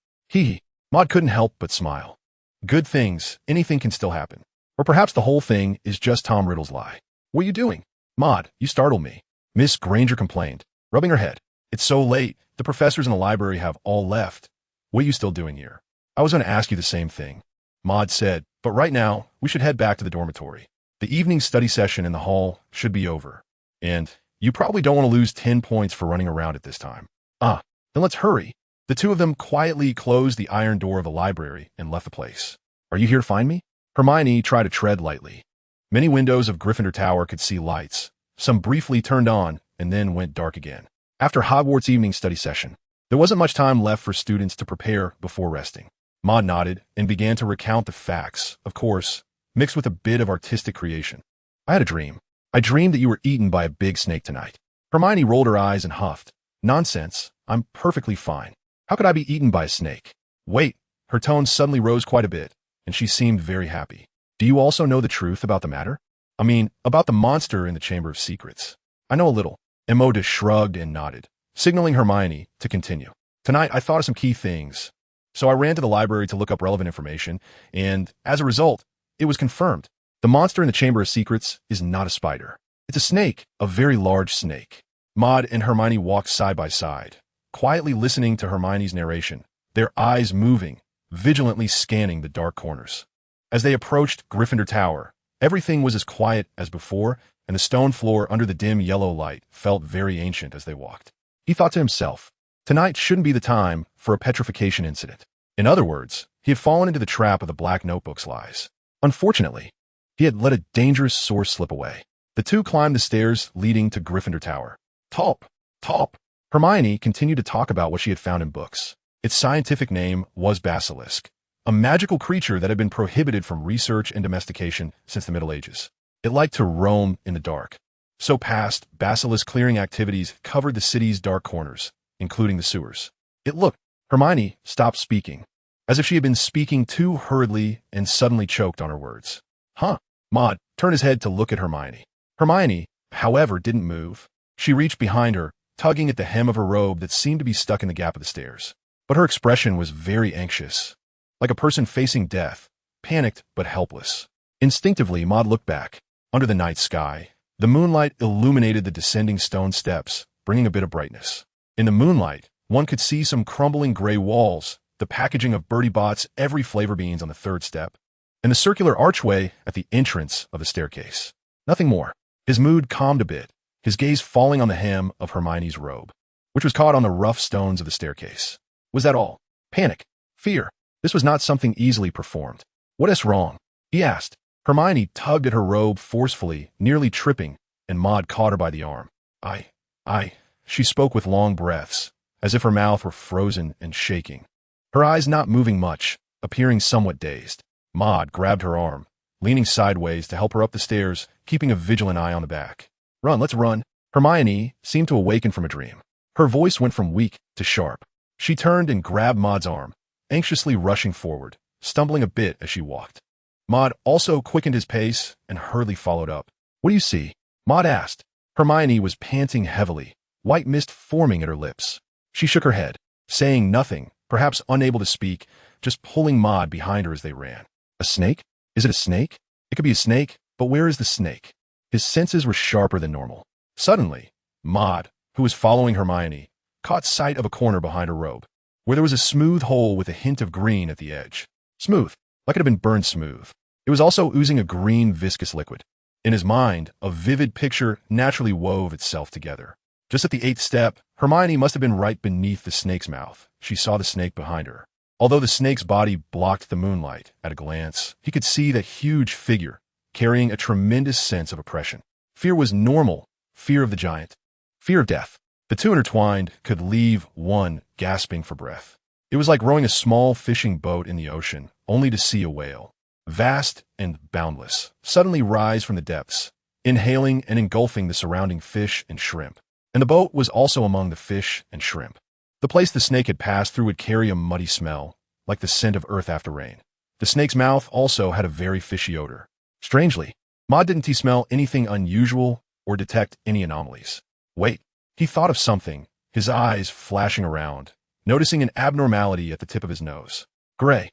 Maud couldn't help but smile. Good things, anything can still happen. Or perhaps the whole thing is just Tom Riddle's lie. "What are you doing?" "Maud, you startled me," Miss Granger complained, rubbing her head. "It's so late. The professors in the library have all left. What are you still doing here?" "I was going to ask you the same thing," Maud said, "but right now, we should head back to the dormitory. The evening study session in the hall should be over. And you probably don't want to lose 10 points for running around at this time." Then let's hurry." The two of them quietly closed the iron door of the library and left the place. "Are you here to find me?" Hermione tried to tread lightly. Many windows of Gryffindor Tower could see lights. Some briefly turned on and then went dark again. After Hogwarts' evening study session, there wasn't much time left for students to prepare before resting. Maud nodded and began to recount the facts, of course, mixed with a bit of artistic creation. "I had a dream. I dreamed that you were eaten by a big snake tonight." Hermione rolled her eyes and huffed. "Nonsense. I'm perfectly fine. How could I be eaten by a snake?" "Wait." Her tone suddenly rose quite a bit, and she seemed very happy. "Do you also know the truth about the matter? I mean, about the monster in the Chamber of Secrets?" "I know a little." Emoda shrugged and nodded, signaling Hermione to continue. "Tonight, I thought of some key things. So I ran to the library to look up relevant information, and as a result, it was confirmed. The monster in the Chamber of Secrets is not a spider. It's a snake, a very large snake." Maud and Hermione walked side by side, quietly listening to Hermione's narration, their eyes moving, vigilantly scanning the dark corners. As they approached Gryffindor Tower, everything was as quiet as before, and the stone floor under the dim yellow light felt very ancient as they walked. He thought to himself, tonight shouldn't be the time for a petrification incident. In other words, he had fallen into the trap of the Black Notebook's lies. Unfortunately, he had let a dangerous source slip away. The two climbed the stairs leading to Gryffindor Tower. Top. Hermione continued to talk about what she had found in books. Its scientific name was basilisk, a magical creature that had been prohibited from research and domestication since the Middle Ages. It liked to roam in the dark. So past basilisk clearing activities covered the city's dark corners, including the sewers. Hermione stopped speaking, as if she had been speaking too hurriedly and suddenly choked on her words. Maud turned his head to look at Hermione. Hermione, however, didn't move. She reached behind her, tugging at the hem of her robe that seemed to be stuck in the gap of the stairs. But her expression was very anxious, like a person facing death, panicked but helpless. Instinctively, Maud looked back. Under the night sky, the moonlight illuminated the descending stone steps, bringing a bit of brightness. In the moonlight, one could see some crumbling gray walls, the packaging of Bertie Bott's every flavor beans on the third step, and the circular archway at the entrance of the staircase. Nothing more. His mood calmed a bit, his gaze falling on the hem of Hermione's robe, which was caught on the rough stones of the staircase. Was that all? Panic? Fear? This was not something easily performed. "What is wrong?" he asked. Hermione tugged at her robe forcefully, nearly tripping, and Maud caught her by the arm. I, she spoke with long breaths, as if her mouth were frozen and shaking. Her eyes not moving much, appearing somewhat dazed. Maud grabbed her arm, leaning sideways to help her up the stairs, keeping a vigilant eye on the back. "Run, let's run." Hermione seemed to awaken from a dream. Her voice went from weak to sharp. She turned and grabbed Maud's arm, anxiously rushing forward, stumbling a bit as she walked. Maud also quickened his pace and hurriedly followed up. What do you see? Maud asked. Hermione was panting heavily, white mist forming at her lips. She shook her head, saying nothing, perhaps unable to speak, just pulling Maud behind her as they ran. A snake? Is it a snake? It could be a snake, but where is the snake? His senses were sharper than normal. Suddenly, Maud, who was following Hermione, caught sight of a corner behind her robe, where there was a smooth hole with a hint of green at the edge. Smooth, like it had been burned smooth. It was also oozing a green viscous liquid. In his mind, a vivid picture naturally wove itself together. Just at the 8th step, Hermione must have been right beneath the snake's mouth. She saw the snake behind her. Although the snake's body blocked the moonlight, at a glance, he could see that huge figure, carrying a tremendous sense of oppression. Fear was normal, fear of the giant, fear of death. The two intertwined could leave one gasping for breath. It was like rowing a small fishing boat in the ocean, only to see a whale, vast and boundless, suddenly rise from the depths, inhaling and engulfing the surrounding fish and shrimp. And the boat was also among the fish and shrimp. The place the snake had passed through would carry a muddy smell, like the scent of earth after rain. The snake's mouth also had a very fishy odor. Strangely, Maud didn't smell anything unusual or detect any anomalies. Wait, he thought of something, his eyes flashing around, noticing an abnormality at the tip of his nose. Gray.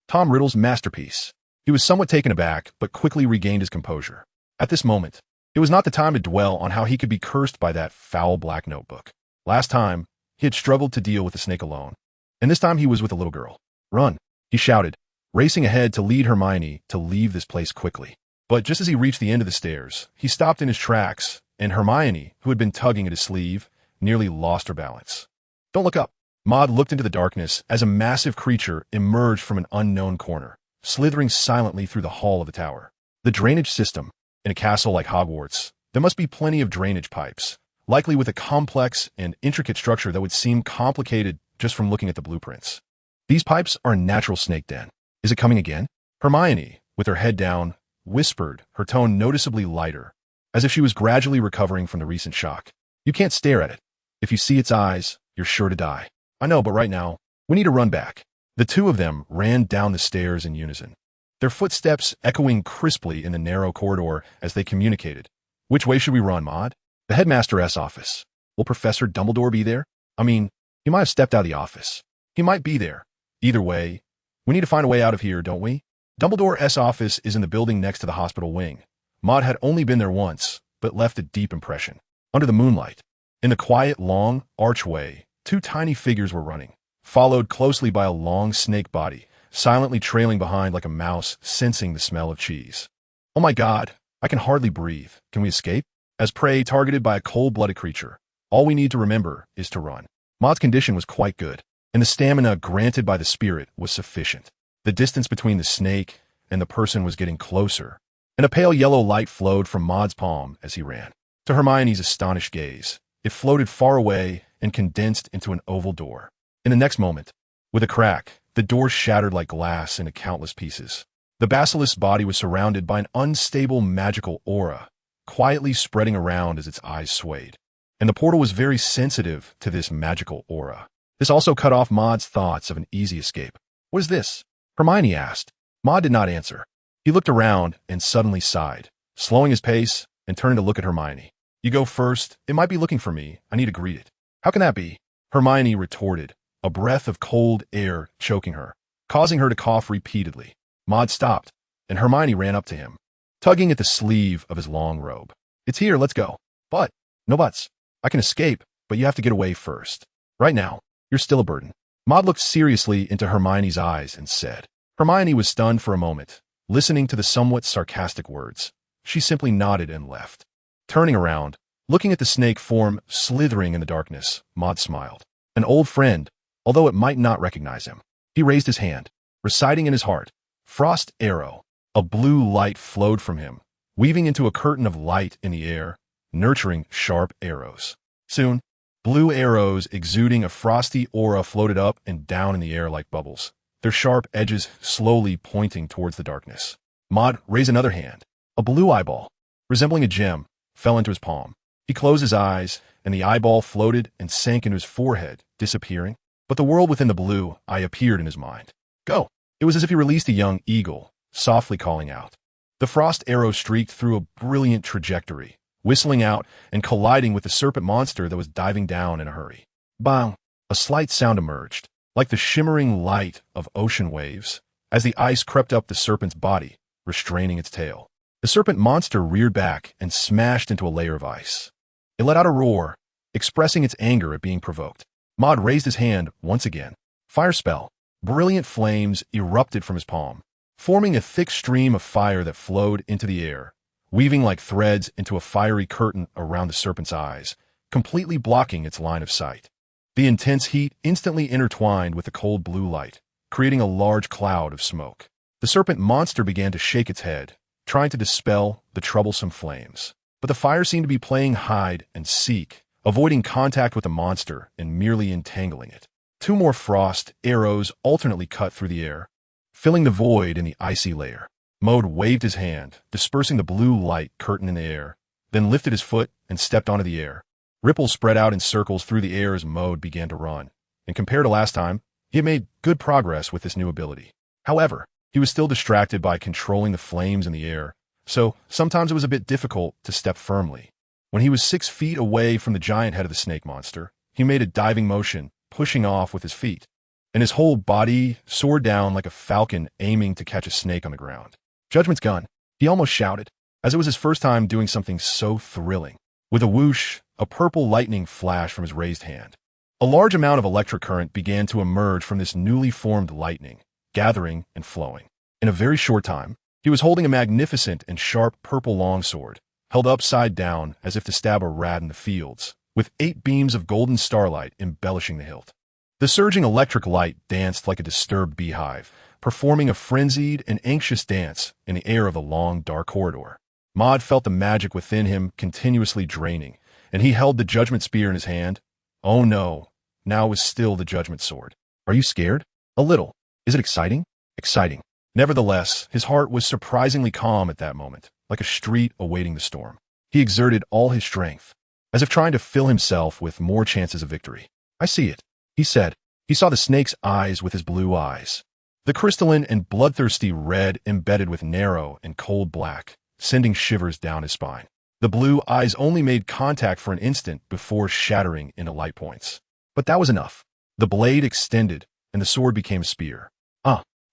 Tom Riddle's masterpiece. He was somewhat taken aback, but quickly regained his composure. At this moment, it was not the time to dwell on how he could be cursed by that foul black notebook. Last time, he had struggled to deal with the snake alone, and this time he was with a little girl. Run, he shouted, racing ahead to lead Hermione to leave this place quickly. But just as he reached the end of the stairs, he stopped in his tracks, and Hermione, who had been tugging at his sleeve, nearly lost her balance. Don't look up. Maud looked into the darkness as a massive creature emerged from an unknown corner, slithering silently through the hall of the tower. The drainage system. In a castle like Hogwarts, there must be plenty of drainage pipes, likely with a complex and intricate structure that would seem complicated just from looking at the blueprints. These pipes are a natural snake den. Is it coming again? Hermione, with her head down, whispered, her tone noticeably lighter, as if she was gradually recovering from the recent shock. You can't stare at it. If you see its eyes, you're sure to die. I know, but right now, we need to run back. The two of them ran down the stairs in unison, their footsteps echoing crisply in the narrow corridor as they communicated. Which way should we run, Maud? The headmaster's office. Will Professor Dumbledore be there? I mean, he might have stepped out of the office. He might be there. Either way, we need to find a way out of here, don't we? Dumbledore's office is in the building next to the hospital wing. Maud had only been there once, but left a deep impression. Under the moonlight, in the quiet, long archway, two tiny figures were running, followed closely by a long snake body, silently trailing behind like a mouse sensing the smell of cheese. Oh my God, I can hardly breathe. Can we escape? As prey targeted by a cold-blooded creature, all we need to remember is to run. Maud's condition was quite good, and the stamina granted by the spirit was sufficient. The distance between the snake and the person was getting closer, and a pale yellow light flowed from Maud's palm as he ran. To Hermione's astonished gaze, it floated far away and condensed into an oval door. In the next moment, with a crack, the door shattered like glass into countless pieces. The basilisk's body was surrounded by an unstable magical aura, quietly spreading around as its eyes swayed. And the portal was very sensitive to this magical aura. This also cut off Maud's thoughts of an easy escape. What is this? Hermione asked. Maud did not answer. He looked around and suddenly sighed, slowing his pace and turning to look at Hermione. You go first. It might be looking for me. I need to greet it. How can that be? Hermione retorted, a breath of cold air choking her, causing her to cough repeatedly. Maud stopped, and Hermione ran up to him, tugging at the sleeve of his long robe. It's here, let's go. But, no buts. I can escape, but you have to get away first. Right now, you're still a burden. Maud looked seriously into Hermione's eyes and said. Hermione was stunned for a moment, listening to the somewhat sarcastic words. She simply nodded and left. Turning around, looking at the snake form slithering in the darkness, Maud smiled. An old friend, although it might not recognize him. He raised his hand, reciting in his heart, Frost Arrow. A blue light flowed from him, weaving into a curtain of light in the air, nurturing sharp arrows. Soon, blue arrows exuding a frosty aura floated up and down in the air like bubbles, their sharp edges slowly pointing towards the darkness. Maud raised another hand. A blue eyeball, resembling a gem, fell into his palm. He closed his eyes, and the eyeball floated and sank into his forehead, disappearing. But the world within the blue eye appeared in his mind. Go! It was as if he released a young eagle, softly calling out. The frost arrow streaked through a brilliant trajectory, whistling out and colliding with the serpent monster that was diving down in a hurry. Bang! A slight sound emerged, like the shimmering light of ocean waves, as the ice crept up the serpent's body, restraining its tail. The serpent monster reared back and smashed into a layer of ice. It let out a roar, expressing its anger at being provoked. Maud raised his hand once again. Fire spell. Brilliant flames erupted from his palm, forming a thick stream of fire that flowed into the air, weaving like threads into a fiery curtain around the serpent's eyes, completely blocking its line of sight. The intense heat instantly intertwined with the cold blue light, creating a large cloud of smoke. The serpent monster began to shake its head, trying to dispel the troublesome flames. But the fire seemed to be playing hide and seek, avoiding contact with the monster and merely entangling it. Two more frost arrows alternately cut through the air, filling the void in the icy layer. Maud waved his hand, dispersing the blue light curtain in the air, then lifted his foot and stepped onto the air. Ripples spread out in circles through the air as Maud began to run, and compared to last time, he had made good progress with this new ability. However, he was still distracted by controlling the flames in the air, so sometimes it was a bit difficult to step firmly. When he was 6 feet away from the giant head of the snake monster, he made a diving motion, pushing off with his feet, and his whole body soared down like a falcon aiming to catch a snake on the ground. Judgment's gun, he almost shouted, as it was his first time doing something so thrilling. With a whoosh, a purple lightning flashed from his raised hand. A large amount of electric current began to emerge from this newly formed lightning, gathering and flowing. In a very short time, he was holding a magnificent and sharp purple longsword, held upside down as if to stab a rat in the fields, with 8 beams of golden starlight embellishing the hilt. The surging electric light danced like a disturbed beehive, performing a frenzied and anxious dance in the air of the long, dark corridor. Maud felt the magic within him continuously draining, and he held the judgment spear in his hand. Oh no, now it was still the judgment sword. Are you scared? A little. Is it exciting? Exciting. Nevertheless, his heart was surprisingly calm at that moment, like a street awaiting the storm. He exerted all his strength, as if trying to fill himself with more chances of victory. I see it, he said. He saw the snake's eyes with his blue eyes. The crystalline and bloodthirsty red embedded with narrow and cold black, sending shivers down his spine. The blue eyes only made contact for an instant before shattering into light points. But that was enough. The blade extended, and the sword became a spear.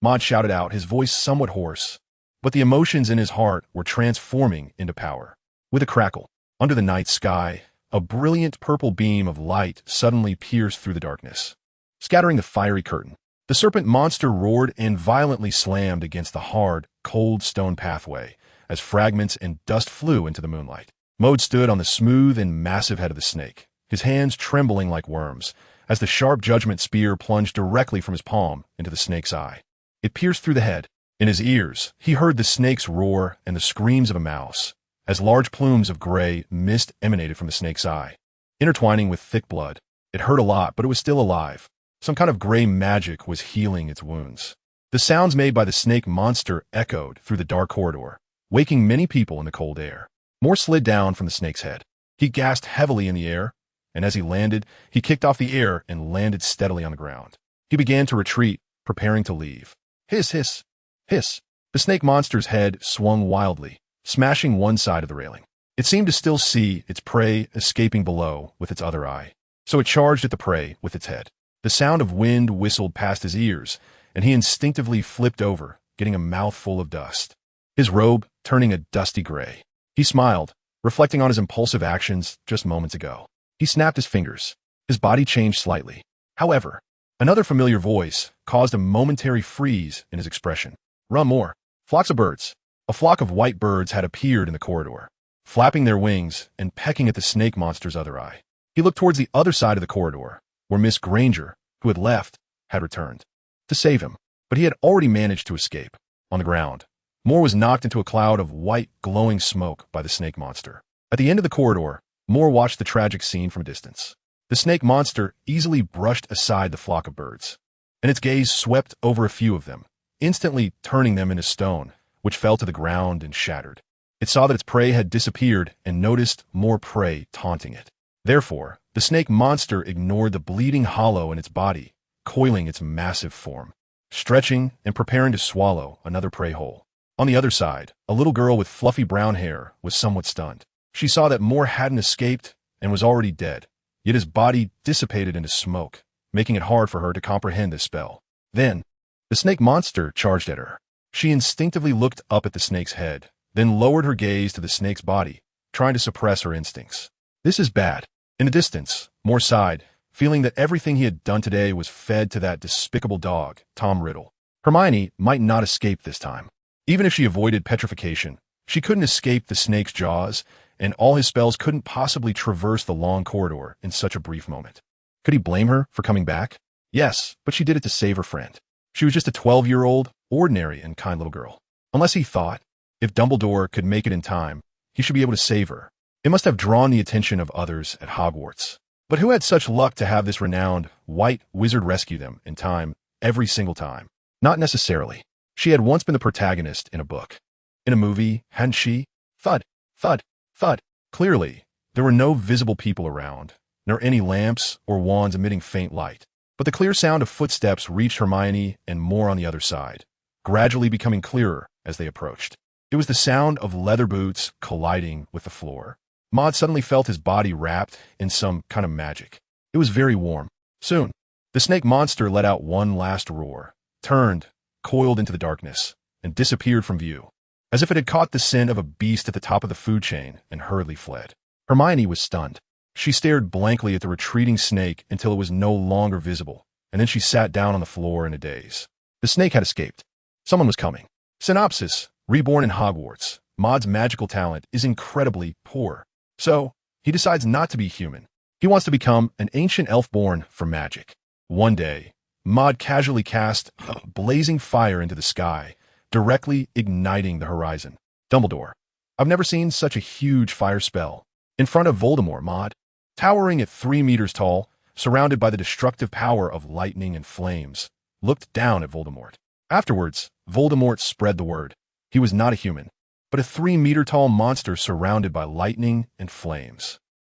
Maud shouted out, his voice somewhat hoarse, but the emotions in his heart were transforming into power. With a crackle, under the night sky, a brilliant purple beam of light suddenly pierced through the darkness, scattering the fiery curtain. The serpent monster roared and violently slammed against the hard, cold stone pathway as fragments and dust flew into the moonlight. Maud stood on the smooth and massive head of the snake, his hands trembling like worms, as the sharp judgment spear plunged directly from his palm into the snake's eye. It pierced through the head. In his ears, he heard the snake's roar and the screams of a mouse, as large plumes of gray mist emanated from the snake's eye, intertwining with thick blood. It hurt a lot, but it was still alive. Some kind of gray magic was healing its wounds. The sounds made by the snake monster echoed through the dark corridor, waking many people in the cold air. More slid down from the snake's head. He gasped heavily in the air, and as he landed, he kicked off the air and landed steadily on the ground. He began to retreat, preparing to leave. Hiss, hiss, hiss. The snake monster's head swung wildly, smashing one side of the railing. It seemed to still see its prey escaping below with its other eye, so it charged at the prey with its head. The sound of wind whistled past his ears, and he instinctively flipped over, getting a mouthful of dust, his robe turning a dusty gray. He smiled, reflecting on his impulsive actions just moments ago. He snapped his fingers. His body changed slightly. However, another familiar voice caused a momentary freeze in his expression. Run more. Flocks of birds. A flock of white birds had appeared in the corridor, flapping their wings and pecking at the snake monster's other eye. He looked towards the other side of the corridor, where Miss Granger, who had left, had returned to save him, but he had already managed to escape. On the ground, Moore was knocked into a cloud of white, glowing smoke by the snake monster. At the end of the corridor, Moore watched the tragic scene from a distance. The snake monster easily brushed aside the flock of birds, and its gaze swept over a few of them, instantly turning them into stone, which fell to the ground and shattered. It saw that its prey had disappeared and noticed more prey taunting it. Therefore, the snake monster ignored the bleeding hollow in its body, coiling its massive form, stretching and preparing to swallow another prey whole. On the other side, a little girl with fluffy brown hair was somewhat stunned. She saw that Moore hadn't escaped and was already dead, yet his body dissipated into smoke, making it hard for her to comprehend this spell. Then, the snake monster charged at her. She instinctively looked up at the snake's head, then lowered her gaze to the snake's body, trying to suppress her instincts. This is bad. In the distance, Moore sighed, feeling that everything he had done today was fed to that despicable dog, Tom Riddle. Hermione might not escape this time. Even if she avoided petrification, she couldn't escape the snake's jaws, and all his spells couldn't possibly traverse the long corridor in such a brief moment. Could he blame her for coming back? Yes, but she did it to save her friend. She was just a 12-year-old, ordinary and kind little girl. Unless he thought, if Dumbledore could make it in time, he should be able to save her. It must have drawn the attention of others at Hogwarts. But who had such luck to have this renowned white wizard rescue them in time every single time? Not necessarily. She had once been the protagonist in a book. In a movie, hadn't she? Thud, thud, thud. Clearly, there were no visible people around, nor any lamps or wands emitting faint light. But the clear sound of footsteps reached Hermione and Moore on the other side, gradually becoming clearer as they approached. It was the sound of leather boots colliding with the floor. Maud suddenly felt his body wrapped in some kind of magic. It was very warm. Soon, the snake monster let out one last roar, turned, coiled into the darkness, and disappeared from view, as if it had caught the scent of a beast at the top of the food chain and hurriedly fled. Hermione was stunned. She stared blankly at the retreating snake until it was no longer visible, and then she sat down on the floor in a daze. The snake had escaped. Someone was coming. Synopsis: Reborn in Hogwarts. Maud's magical talent is incredibly poor. So, he decides not to be human. He wants to become an ancient elf born for magic. One day, Maud casually cast a blazing fire into the sky, directly igniting the horizon. Dumbledore. I've never seen such a huge fire spell. In front of Voldemort, Maud, towering at 3 meters tall, surrounded by the destructive power of lightning and flames, looked down at Voldemort. Afterwards, Voldemort spread the word. He was not a human, but a 3-meter tall monster surrounded by lightning and flames.